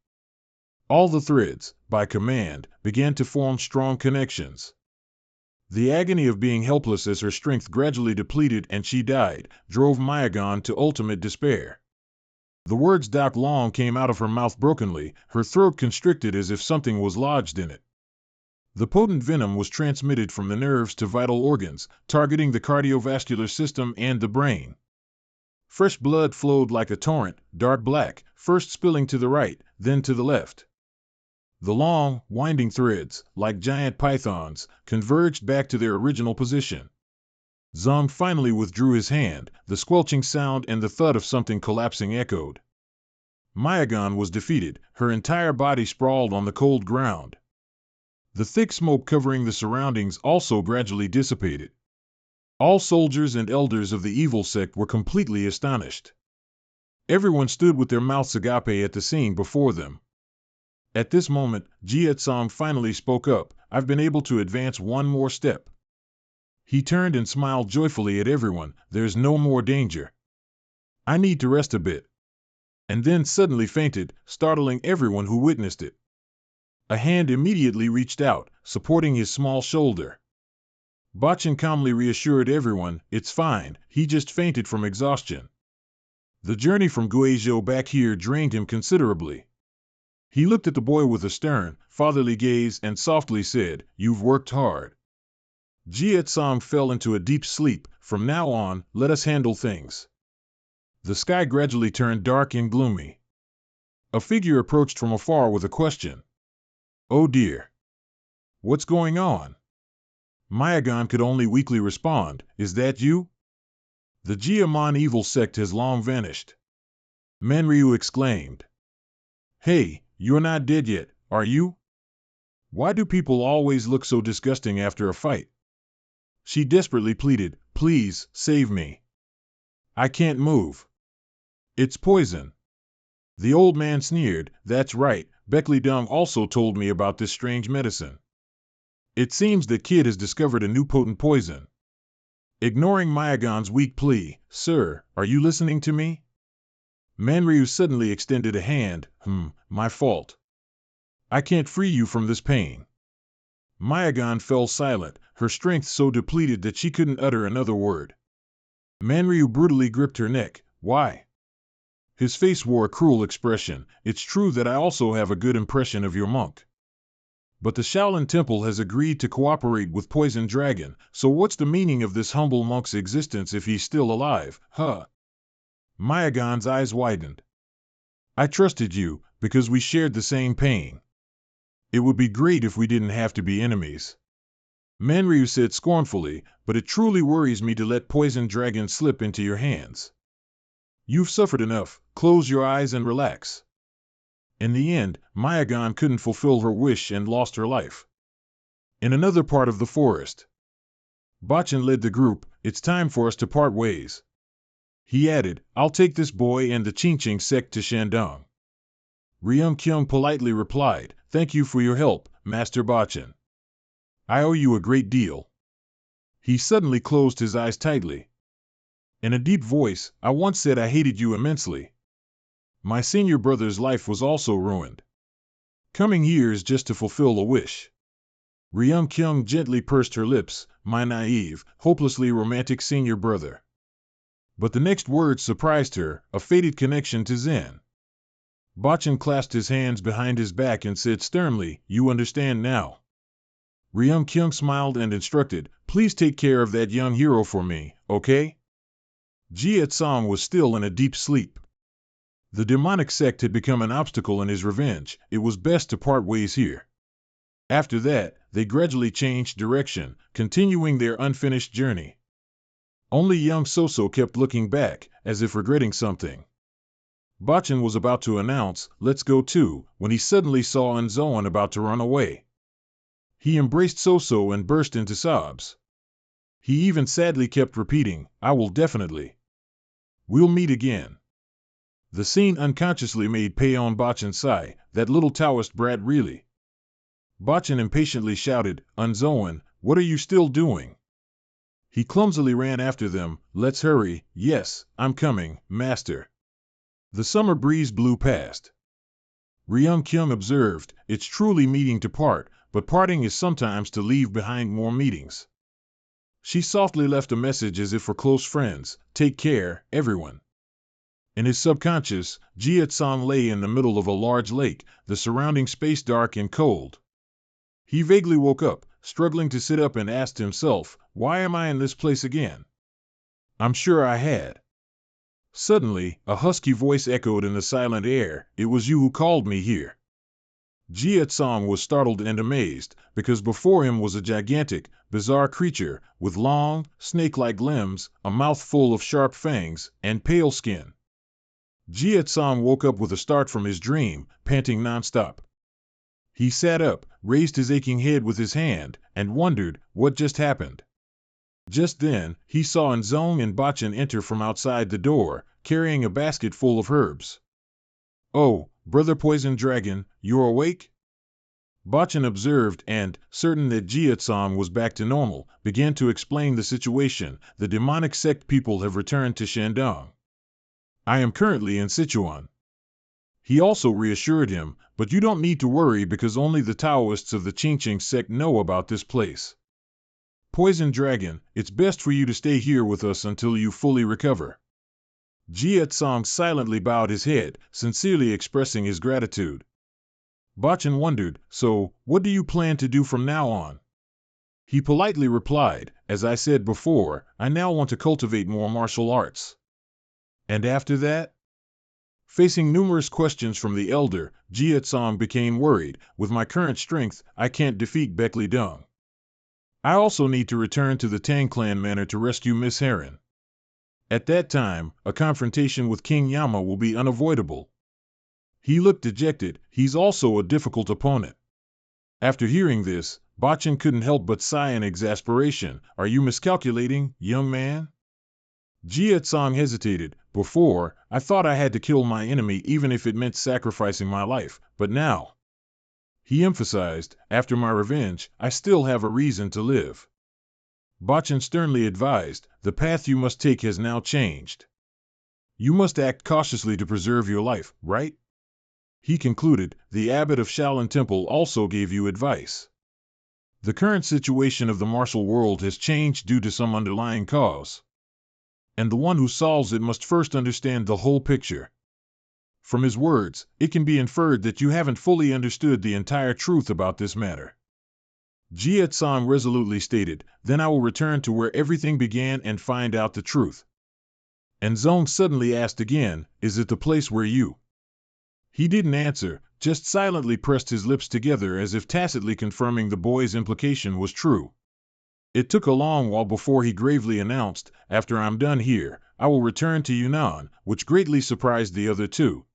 All the threads, by command, began to form strong connections. The agony of being helpless as her strength gradually depleted and she died, drove Mayagon to ultimate despair. The words "Doc Long" came out of her mouth brokenly, her throat constricted as if something was lodged in it. The potent venom was transmitted from the nerves to vital organs, targeting the cardiovascular system and the brain. Fresh blood flowed like a torrent, dark black, first spilling to the right, then to the left. The long, winding threads, like giant pythons, converged back to their original position. Zong finally withdrew his hand, the squelching sound and the thud of something collapsing echoed. Mayagan was defeated, her entire body sprawled on the cold ground. The thick smoke covering the surroundings also gradually dissipated. All soldiers and elders of the evil sect were completely astonished. Everyone stood with their mouths agape at the scene before them. At this moment, Jietsong finally spoke up, "I've been able to advance one more step." He turned and smiled joyfully at everyone, "There's no more danger. I need to rest a bit." And then suddenly fainted, startling everyone who witnessed it. A hand immediately reached out, supporting his small shoulder. Bachin calmly reassured everyone, "It's fine, he just fainted from exhaustion." The journey from Guizhou back here drained him considerably. He looked at the boy with a stern, fatherly gaze and softly said, "You've worked hard." Jietsong fell into a deep sleep. "From now on, let us handle things." The sky gradually turned dark and gloomy. A figure approached from afar with a question. "Oh dear. What's going on?" Mayagan could only weakly respond, "Is that you?" "The Jiamon evil sect has long vanished," Manryu exclaimed. "Hey, you're not dead yet, are you? Why do people always look so disgusting after a fight?" She desperately pleaded, "Please, save me. I can't move. It's poison." The old man sneered, "That's right, Beckley Dung also told me about this strange medicine. It seems that Kid has discovered a new potent poison." Ignoring Mayagan's weak plea, "Sir, are you listening to me?" Manryu suddenly extended a hand. My fault. I can't free you from this pain." Mayagan fell silent, her strength so depleted that she couldn't utter another word. Manryu brutally gripped her neck. "Why?" His face wore a cruel expression. "It's true that I also have a good impression of your monk. But the Shaolin Temple has agreed to cooperate with Poison Dragon, so what's the meaning of this humble monk's existence if he's still alive, huh?" Mayagan's eyes widened. "I trusted you, because we shared the same pain. It would be great if we didn't have to be enemies." Manryu said scornfully, "But it truly worries me to let Poison Dragon slip into your hands. You've suffered enough, close your eyes and relax." In the end, Mayagan couldn't fulfill her wish and lost her life. In another part of the forest, Bachin led the group. "It's time for us to part ways." He added, "I'll take this boy and the Qingqing sect to Shandong." Ryung-kyung politely replied, "Thank you for your help, Master Bachin. I owe you a great deal." He suddenly closed his eyes tightly. In a deep voice, "I once said I hated you immensely. My senior brother's life was also ruined. Coming here is just to fulfill a wish." Ryung-kyung gently pursed her lips, "My naive, hopelessly romantic senior brother." But the next words surprised her, "A fated connection to Zen." Bachin clasped his hands behind his back and said sternly, "You understand now." Ryung-kyung smiled and instructed, "Please take care of that young hero for me, okay?" Jietsong was still in a deep sleep. The demonic sect had become an obstacle in his revenge. It was best to part ways here. After that, they gradually changed direction, continuing their unfinished journey. Only young Soso kept looking back, as if regretting something. Bachin was about to announce, "Let's go too," when he suddenly saw Unzoan about to run away. He embraced Soso and burst into sobs. He even sadly kept repeating, "I will definitely. We'll meet again." The scene unconsciously made Paon Bachin sigh, "That little Taoist brat really." Bachin impatiently shouted, "Unzoan, what are you still doing?" He clumsily ran after them, "Let's hurry." "Yes, I'm coming, master." The summer breeze blew past. Ryung-kyung observed, "It's truly meeting to part, but parting is sometimes to leave behind more meetings." She softly left a message as if for close friends, "Take care, everyone." In his subconscious, Jietsong lay in the middle of a large lake, the surrounding space dark and cold. He vaguely woke up, struggling to sit up, and asked himself, "Why am I in this place again? I'm sure I had." Suddenly, a husky voice echoed in the silent air, "It was you who called me here." Jia Tsong was startled and amazed, because before him was a gigantic, bizarre creature with long, snake-like limbs, a mouth full of sharp fangs, and pale skin. Jia Tsong woke up with a start from his dream, panting nonstop. He sat up, raised his aching head with his hand, and wondered what just happened. Just then, he saw Nzong and Bachin enter from outside the door, carrying a basket full of herbs. "Oh, Brother Poison Dragon, you're awake?" Bachin observed and, certain that Jia Tsong was back to normal, began to explain the situation. "The demonic sect people have returned to Shandong. I am currently in Sichuan." He also reassured him, "But you don't need to worry because only the Taoists of the Qingqing sect know about this place. Poison Dragon, it's best for you to stay here with us until you fully recover." Jia Tsong silently bowed his head, sincerely expressing his gratitude. Bachin wondered, "So, what do you plan to do from now on?" He politely replied, "As I said before, I now want to cultivate more martial arts." "And after that?" Facing numerous questions from the elder, Jia Tsong became worried. "With my current strength, I can't defeat Beckley Dung. I also need to return to the Tang Clan Manor to rescue Miss Heron. At that time, a confrontation with King Yama will be unavoidable." He looked dejected. He's also a difficult opponent. After hearing this, Bachin couldn't help but sigh in exasperation. "Are you miscalculating, young man?" Jia Tsong hesitated. "Before, I thought I had to kill my enemy even if it meant sacrificing my life, but now," he emphasized, "after my revenge, I still have a reason to live." Bachin sternly advised, "The path you must take has now changed. You must act cautiously to preserve your life, right?" He concluded, "The abbot of Shaolin Temple also gave you advice. The current situation of the martial world has changed due to some underlying cause. And the one who solves it must first understand the whole picture." From his words, it can be inferred that you haven't fully understood the entire truth about this matter. Jia Tsong resolutely stated, "Then I will return to where everything began and find out the truth." And Zong suddenly asked again, "Is it the place where you—" He didn't answer, just silently pressed his lips together as if tacitly confirming the boy's implication was true. It took a long while before he gravely announced, "After I'm done here, I will return to Yunnan," which greatly surprised the other two.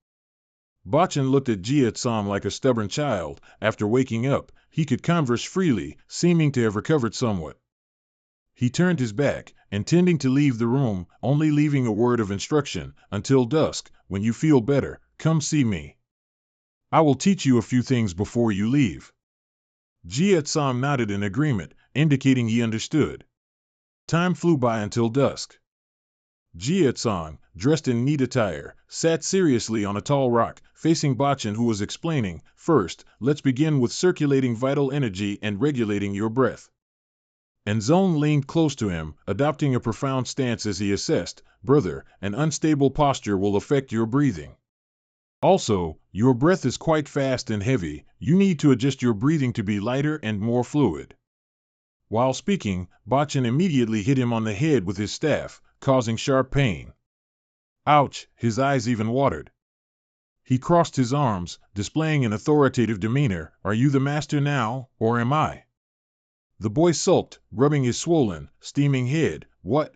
Bachin looked at Jia Tsong like a stubborn child. After waking up, he could converse freely, seeming to have recovered somewhat. He turned his back, intending to leave the room, only leaving a word of instruction, "Until dusk, when you feel better, come see me. I will teach you a few things before you leave." Jia Tsong nodded in agreement, indicating he understood. Time flew by until dusk. Jia Tsong, dressed in neat attire, sat seriously on a tall rock, facing Bachin, who was explaining, "First, let's begin with circulating vital energy and regulating your breath." And Zong leaned close to him, adopting a profound stance as he assessed, "Brother, an unstable posture will affect your breathing. Also, your breath is quite fast and heavy. You need to adjust your breathing to be lighter and more fluid." While speaking, Bachin immediately hit him on the head with his staff, causing sharp pain. Ouch, his eyes even watered. He crossed his arms, displaying an authoritative demeanor. "Are you the master now, or am I?" The boy sulked, rubbing his swollen, steaming head. "What?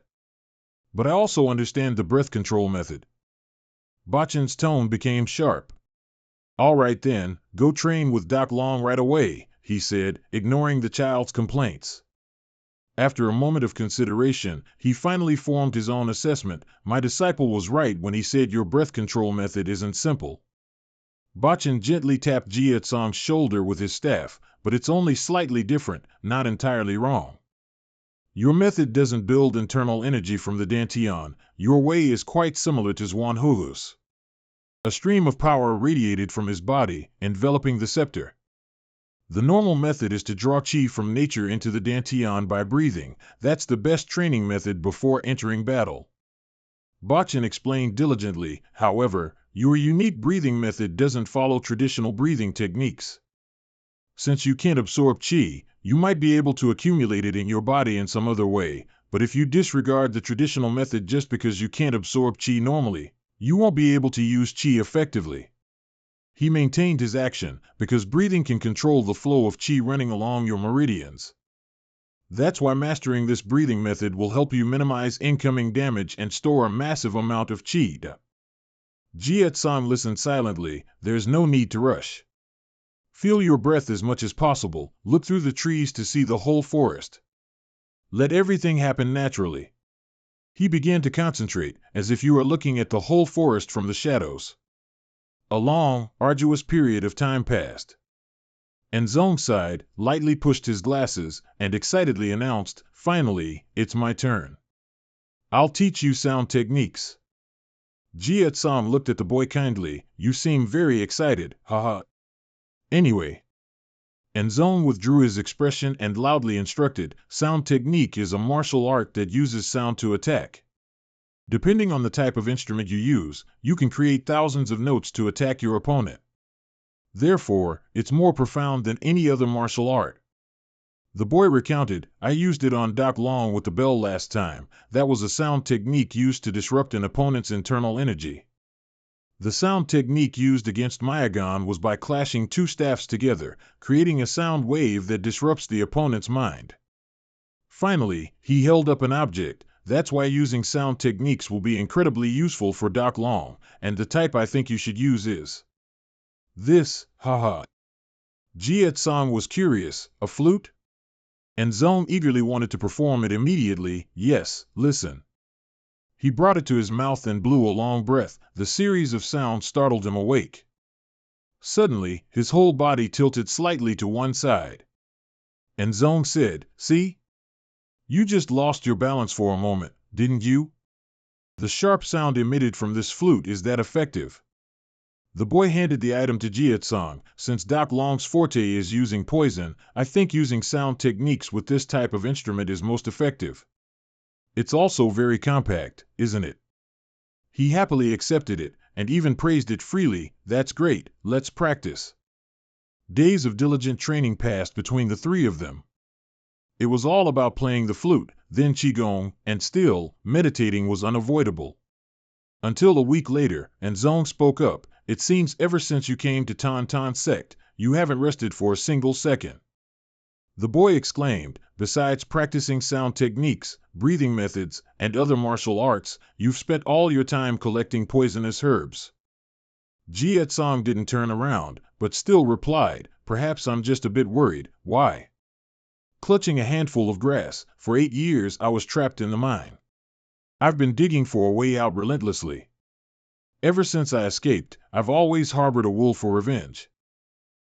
But I also understand the breath control method." Bachin's tone became sharp. "All right then, go train with Doc Long right away," he said, ignoring the child's complaints. After a moment of consideration, he finally formed his own assessment. "My disciple was right when he said your breath control method isn't simple." Bachin gently tapped Jia Tsong's shoulder with his staff, "But it's only slightly different, not entirely wrong. Your method doesn't build internal energy from the Dantian. Your way is quite similar to Zhuan Huhu's. A stream of power radiated from his body, enveloping the scepter. The normal method is to draw qi from nature into the Dantian by breathing. That's the best training method before entering battle." Bachin explained diligently, "However, your unique breathing method doesn't follow traditional breathing techniques. Since you can't absorb qi, you might be able to accumulate it in your body in some other way, but if you disregard the traditional method just because you can't absorb qi normally, you won't be able to use qi effectively." He maintained his action because breathing can control the flow of qi running along your meridians. That's why mastering this breathing method will help you minimize incoming damage and store a massive amount of qi. Jietsong listened silently. There's no need to rush. Feel your breath as much as possible. Look through the trees to see the whole forest. Let everything happen naturally. He began to concentrate, as if you were looking at the whole forest from the shadows. A long, arduous period of time passed. And Zong sighed, lightly pushed his glasses, and excitedly announced, "Finally, it's my turn. I'll teach you sound techniques." Jietsong looked at the boy kindly. "You seem very excited, haha. Anyway." And Zong withdrew his expression and loudly instructed, "Sound technique is a martial art that uses sound to attack. Depending on the type of instrument you use, you can create thousands of notes to attack your opponent. Therefore, it's more profound than any other martial art." The boy recounted, "I used it on Doc Long with the bell last time. That was a sound technique used to disrupt an opponent's internal energy. The sound technique used against Mayagon was by clashing two staffs together, creating a sound wave that disrupts the opponent's mind. Finally, he held up an object. That's why using sound techniques will be incredibly useful for Doc Long, and the type I think you should use is this, haha." Jietsong was curious, "A flute?" And Zong eagerly wanted to perform it immediately. "Yes, listen." He brought it to his mouth and blew a long breath. The series of sounds startled him awake. Suddenly, his whole body tilted slightly to one side. And Zong said, "See? You just lost your balance for a moment, didn't you? The sharp sound emitted from this flute is that effective." The boy handed the item to Jietsong. "Since Doc Long's forte is using poison, I think using sound techniques with this type of instrument is most effective. It's also very compact, isn't it?" He happily accepted it, and even praised it freely. "That's great, let's practice." Days of diligent training passed between the three of them. It was all about playing the flute, then qigong, and still, meditating was unavoidable. Until a week later, and Zong spoke up, "It seems ever since you came to Tan Tan sect, you haven't rested for a single second." The boy exclaimed, "Besides practicing sound techniques, breathing methods, and other martial arts, you've spent all your time collecting poisonous herbs." Jietsong didn't turn around, but still replied, "Perhaps I'm just a bit worried." "Why?" "Clutching a handful of grass, for 8 years I was trapped in the mine. I've been digging for a way out relentlessly. Ever since I escaped, I've always harbored a will for revenge.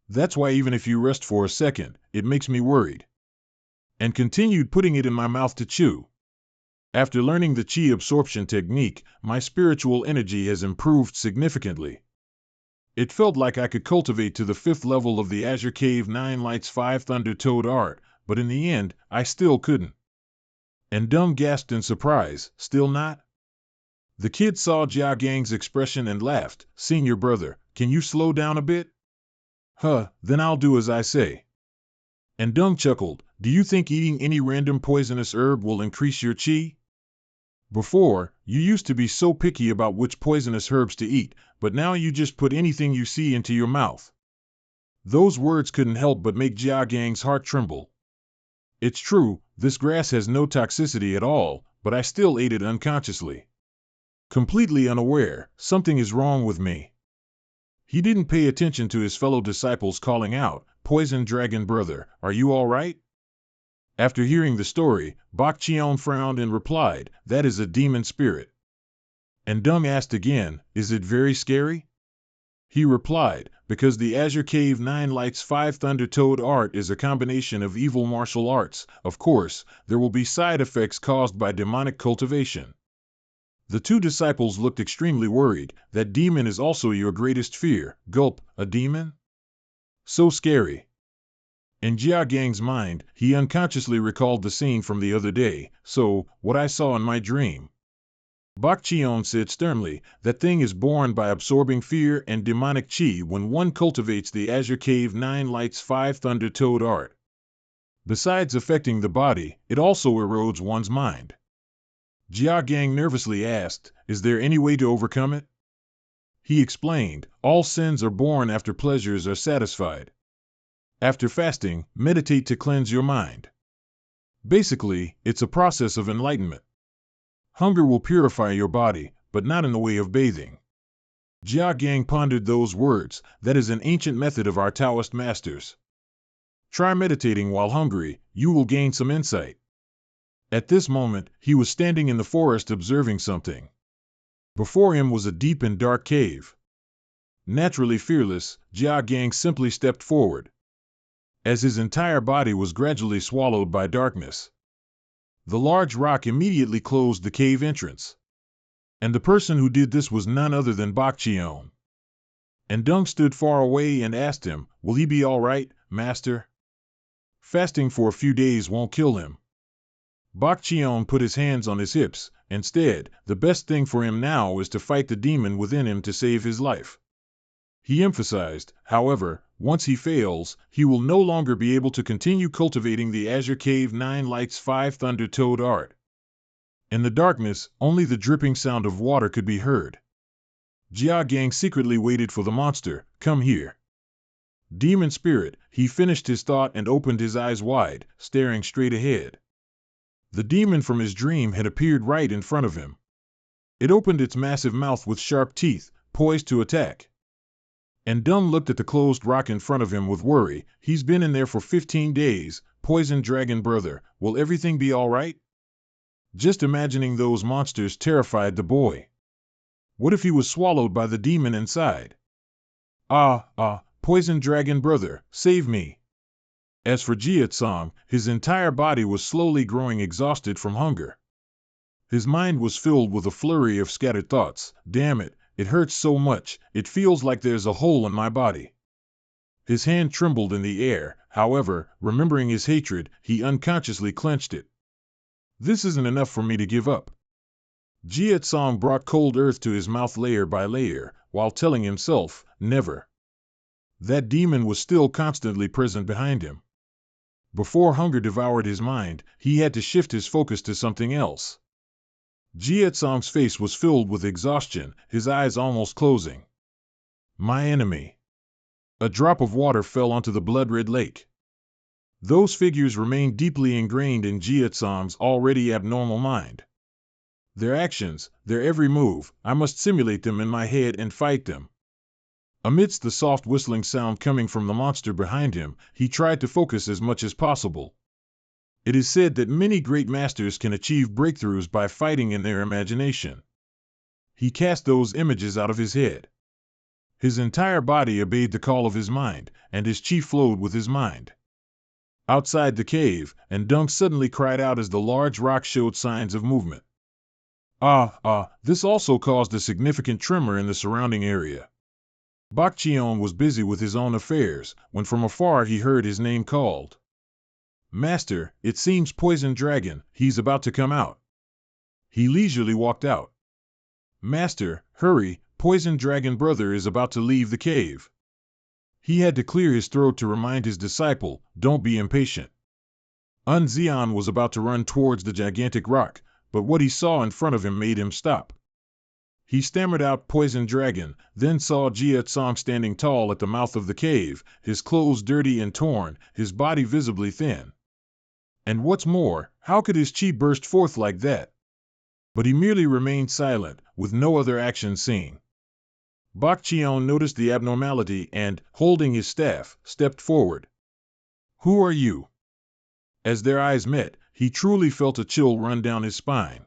That's why even if you rest for a second, it makes me worried." And continued putting it in my mouth to chew. "After learning the qi absorption technique, my spiritual energy has improved significantly. It felt like I could cultivate to the 5th level of the Azure Cave 9 Lights 5 Thunder Toad art, but in the end, I still couldn't." And Dumb gasped in surprise, "Still not?" The kid saw Jia Gang's expression and laughed. "Senior brother, can you slow down a bit?" "Huh, then I'll do as I say." And Dung chuckled, "Do you think eating any random poisonous herb will increase your qi? Before, you used to be so picky about which poisonous herbs to eat, but now you just put anything you see into your mouth." Those words couldn't help but make Jia Gang's heart tremble. "It's true, this grass has no toxicity at all, but I still ate it unconsciously. Completely unaware, something is wrong with me." He didn't pay attention to his fellow disciples calling out, "Poison Dragon Brother, are you all right?" After hearing the story, Bak Cheon frowned and replied, "That is a demon spirit." And Dung asked again, "Is it very scary?" He replied, "Because the Azure Cave 9 Lights 5 Thunder Toad art is a combination of evil martial arts, of course, there will be side effects caused by demonic cultivation." The two disciples looked extremely worried. "That demon is also your greatest fear." Gulp, "A demon? So scary." In Jia Gang's mind, he unconsciously recalled the scene from the other day. "So, what I saw in my dream." Bak Cheon said sternly, "That thing is born by absorbing fear and demonic qi when one cultivates the Azure Cave 9 Lights 5 Thunder Toad art. Besides affecting the body, it also erodes one's mind." Jia Gang nervously asked, "Is there any way to overcome it?" He explained, all sins are born after pleasures are satisfied. After fasting, meditate to cleanse your mind. Basically, it's a process of enlightenment. Hunger will purify your body, but not in the way of bathing. Jia Gang pondered those words. That is an ancient method of our Taoist masters. Try meditating while hungry, you will gain some insight. At this moment, he was standing in the forest observing something. Before him was a deep and dark cave. Naturally fearless, Jia Gang simply stepped forward. As his entire body was gradually swallowed by darkness, the large rock immediately closed the cave entrance. And the person who did this was none other than Bak Cheon. And Dung stood far away and asked him, "Will he be all right, master? Fasting for a few days won't kill him." Bak Cheon put his hands on his hips. Instead, the best thing for him now is to fight the demon within him to save his life. He emphasized, however, once he fails, he will no longer be able to continue cultivating the Azure Cave 9 Lights 5 Thunder Toad art. In the darkness, only the dripping sound of water could be heard. Jia Gang secretly waited for the monster. "Come here." Demon spirit, he finished his thought and opened his eyes wide, staring straight ahead. The demon from his dream had appeared right in front of him. It opened its massive mouth with sharp teeth, poised to attack. And Dung looked at the closed rock in front of him with worry. "He's been in there for 15 days, poison dragon brother, will everything be all right?" Just imagining those monsters terrified the boy. What if he was swallowed by the demon inside? Poison dragon brother, save me. As for Jiatsong, his entire body was slowly growing exhausted from hunger. His mind was filled with a flurry of scattered thoughts. Damn it, it hurts so much, it feels like there's a hole in my body. His hand trembled in the air, however, remembering his hatred, he unconsciously clenched it. This isn't enough for me to give up. Jiatsong brought cold earth to his mouth layer by layer, while telling himself, never. That demon was still constantly present behind him. Before hunger devoured his mind, he had to shift his focus to something else. Jiatsong's face was filled with exhaustion, his eyes almost closing. My enemy. A drop of water fell onto the blood-red lake. Those figures remained deeply ingrained in Jiatsong's already abnormal mind. Their actions, their every move, I must simulate them in my head and fight them. Amidst the soft whistling sound coming from the monster behind him, he tried to focus as much as possible. It is said that many great masters can achieve breakthroughs by fighting in their imagination. He cast those images out of his head. His entire body obeyed the call of his mind, and his chi flowed with his mind. Outside the cave, and Dung suddenly cried out as the large rock showed signs of movement. This also caused a significant tremor in the surrounding area. Bak Cheon was busy with his own affairs, when from afar he heard his name called. Master, it seems Poison Dragon, he's about to come out. He leisurely walked out. Master, hurry, Poison Dragon brother is about to leave the cave. He had to clear his throat to remind his disciple, don't be impatient. Xian was about to run towards the gigantic rock, but what he saw in front of him made him stop. He stammered out Poison Dragon, then saw Jiatsong standing tall at the mouth of the cave, his clothes dirty and torn, his body visibly thin. And what's more, how could his chi burst forth like that? But he merely remained silent, with no other action seen. Bak Cheon noticed the abnormality and, holding his staff, stepped forward. Who are you? As their eyes met, he truly felt a chill run down his spine.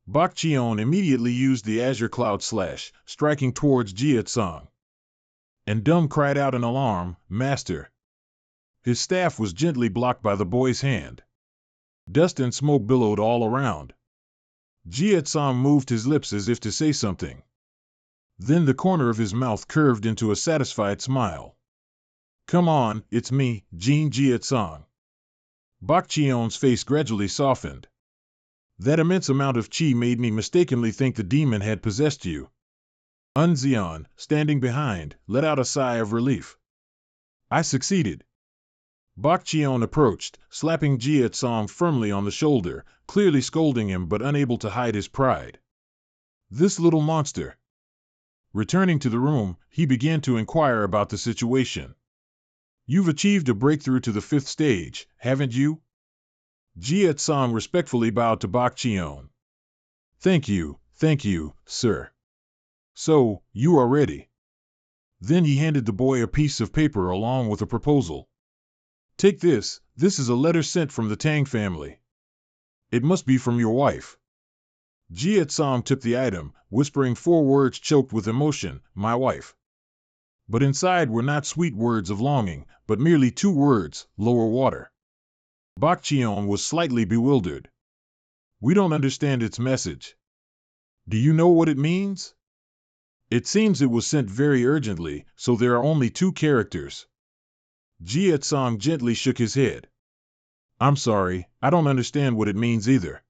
Bak Cheon immediately used the Azure Cloud Slash, striking towards Jiatsong. And Dung cried out in alarm, Master. His staff was gently blocked by the boy's hand. Dust and smoke billowed all around. Jiatsong moved his lips as if to say something. Then the corner of his mouth curved into a satisfied smile. Come on, it's me, Jin Jiatsong. Bak Cheon's face gradually softened. That immense amount of chi made me mistakenly think the demon had possessed you. Xian, standing behind, let out a sigh of relief. I succeeded. Bak Cheon approached, slapping Jiatsong firmly on the shoulder, clearly scolding him but unable to hide his pride. This little monster. Returning to the room, he began to inquire about the situation. You've achieved a breakthrough to the 5th stage, haven't you? Jiet Song respectfully bowed to Bak Cheon. Thank you, sir. So, you are ready. Then he handed the boy a piece of paper along with a proposal. Take this is a letter sent from the Tang family. It must be from your wife. Jiet Song took the item, whispering 4 words choked with emotion, my wife. But inside were not sweet words of longing, but merely 2 words, lower water. Bak Cheon was slightly bewildered. We don't understand its message. Do you know what it means? It seems it was sent very urgently, so there are only 2 characters. Jiet Song gently shook his head. I'm sorry, I don't understand what it means either.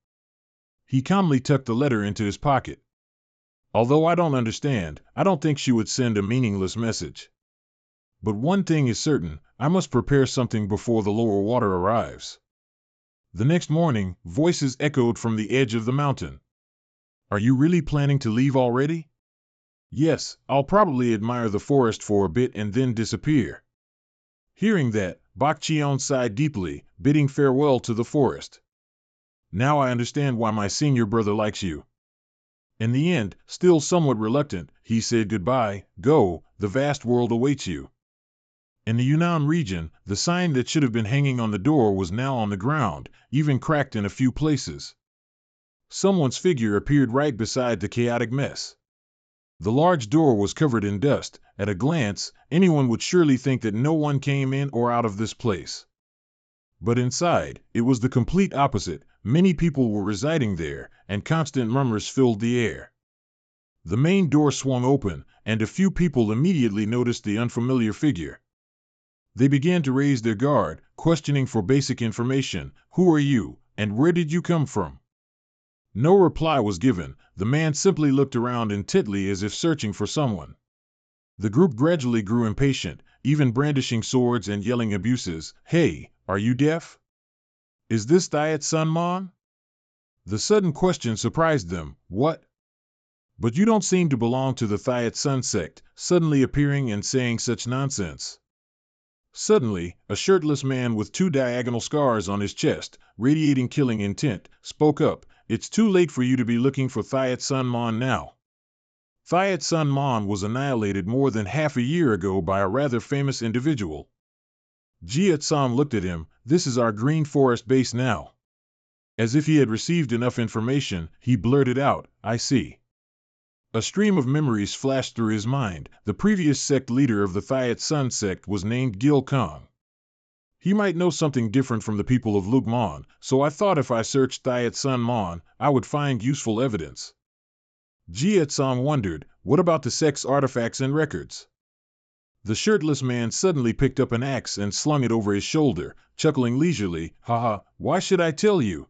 He calmly tucked the letter into his pocket. Although I don't understand, I don't think she would send a meaningless message. But one thing is certain, I must prepare something before the lower water arrives. The next morning, voices echoed from the edge of the mountain. Are you really planning to leave already? Yes, I'll probably admire the forest for a bit and then disappear. Hearing that, Bak Cheon sighed deeply, bidding farewell to the forest. Now I understand why my senior brother likes you. In the end, still somewhat reluctant, he said goodbye, go, the vast world awaits you. In the Yunnan region, the sign that should have been hanging on the door was now on the ground, even cracked in a few places. Someone's figure appeared right beside the chaotic mess. The large door was covered in dust. At a glance, anyone would surely think that no one came in or out of this place. But inside, it was the complete opposite. Many people were residing there, and constant murmurs filled the air. The main door swung open, and a few people immediately noticed the unfamiliar figure. They began to raise their guard, questioning for basic information. Who are you, and where did you come from? No reply was given. The man simply looked around intently as if searching for someone. The group gradually grew impatient, even brandishing swords and yelling abuses. Hey, are you deaf? Is this Diet Sun Mon? The sudden question surprised them. What? But you don't seem to belong to the Thiat Sun sect, suddenly appearing and saying such nonsense. Suddenly, a shirtless man with 2 diagonal scars on his chest, radiating killing intent, spoke up. It's too late for you to be looking for Thiat Sun Mon now. Thiat Sun Mon was annihilated more than half a year ago by a rather famous individual. Jiet Song looked at him. This is our Green Forest base now. As if he had received enough information, he blurted out, I see. A stream of memories flashed through his mind. The previous sect leader of the Thiat Sun sect was named Gil Kong. He might know something different from the people of Lugmon, so I thought if I searched Thiat Sun Mon, I would find useful evidence. Jiet Song wondered, what about the sect's artifacts and records? The shirtless man suddenly picked up an axe and slung it over his shoulder, chuckling leisurely, haha, why should I tell you?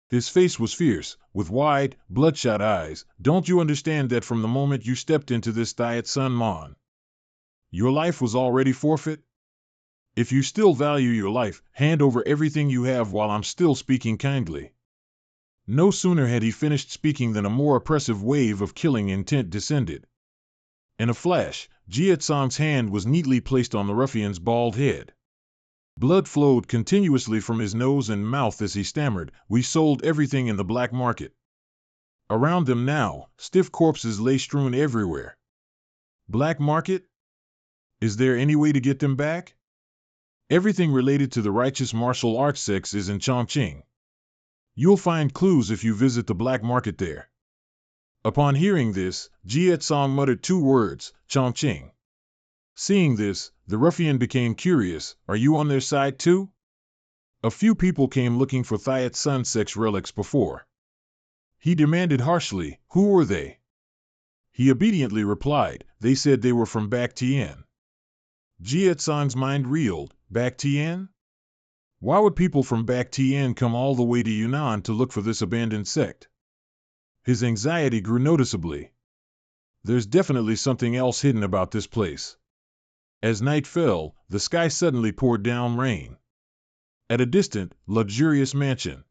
His face was fierce, with wide, bloodshot eyes. Don't you understand that from the moment you stepped into this Thiat Sun Mon, your life was already forfeit? If you still value your life, hand over everything you have while I'm still speaking kindly. No sooner had he finished speaking than a more oppressive wave of killing intent descended. In a flash, Jiet Song's hand was neatly placed on the ruffian's bald head. Blood flowed continuously from his nose and mouth as he stammered, we sold everything in the black market. Around them now, stiff corpses lay strewn everywhere. Black market? Is there any way to get them back? Everything related to the righteous martial arts sects is in Chongqing. You'll find clues if you visit the black market there. Upon hearing this, Jiet Song muttered 2 words, Chongqing. Seeing this, the ruffian became curious. Are you on their side too? A few people came looking for Thiat Sun sect's relics before. He demanded harshly, who were they? He obediently replied, they said they were from Bac Tian. Jiet Song's mind reeled, Bac Tian? Why would people from Bac Tian come all the way to Yunnan to look for this abandoned sect? His anxiety grew noticeably. There's definitely something else hidden about this place. As night fell, the sky suddenly poured down rain. At a distant, luxurious mansion,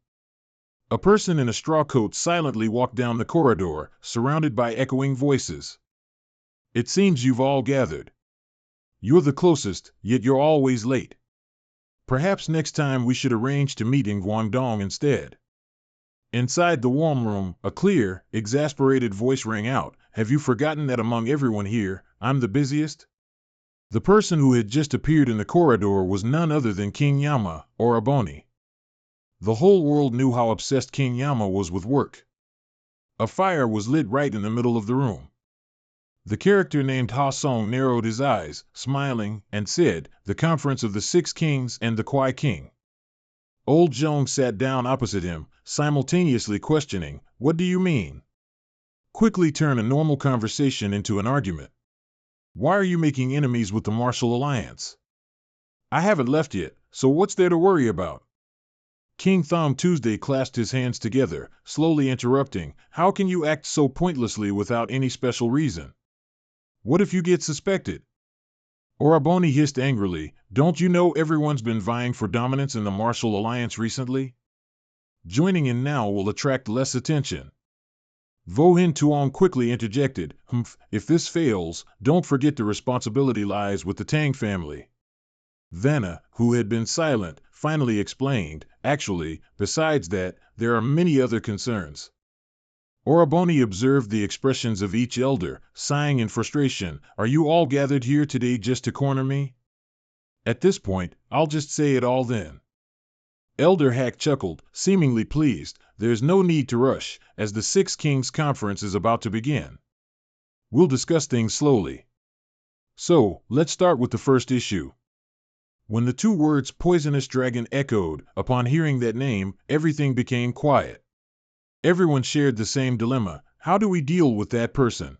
a person in a straw coat silently walked down the corridor, surrounded by echoing voices. It seems you've all gathered. You're the closest, yet you're always late. Perhaps next time we should arrange to meet in Guangdong instead. Inside the warm room, a clear, exasperated voice rang out, "Have you forgotten that among everyone here, I'm the busiest?" The person who had just appeared in the corridor was none other than King Yama, or Aboni. The whole world knew how obsessed King Yama was with work. A fire was lit right in the middle of the room. The character named Ha Song narrowed his eyes, smiling, and said, "The conference of the 6 kings and the Kwai King." Old Zhong sat down opposite him, simultaneously questioning, "What do you mean? Quickly turn a normal conversation into an argument. Why are you making enemies with the Martial Alliance? I haven't left yet, so what's there to worry about?" King Thom Tuesday clasped his hands together, slowly interrupting, "How can you act so pointlessly without any special reason? What if you get suspected?" Oraboni hissed angrily, "Don't you know everyone's been vying for dominance in the Martial Alliance recently? Joining in now will attract less attention." Vohin Tuong quickly interjected, "Humph, if this fails, don't forget the responsibility lies with the Tang family." Vanna, who had been silent, finally explained, "Actually, besides that, there are many other concerns." Oraboni observed the expressions of each elder, sighing in frustration, "Are you all gathered here today just to corner me? At this point, I'll just say it all then." Elder Hack chuckled, seemingly pleased, "There's no need to rush, as the 6 Kings Conference is about to begin. We'll discuss things slowly. So, let's start with the first issue." When the two words "poisonous dragon" echoed, upon hearing that name, everything became quiet. Everyone shared the same dilemma: how do we deal with that person?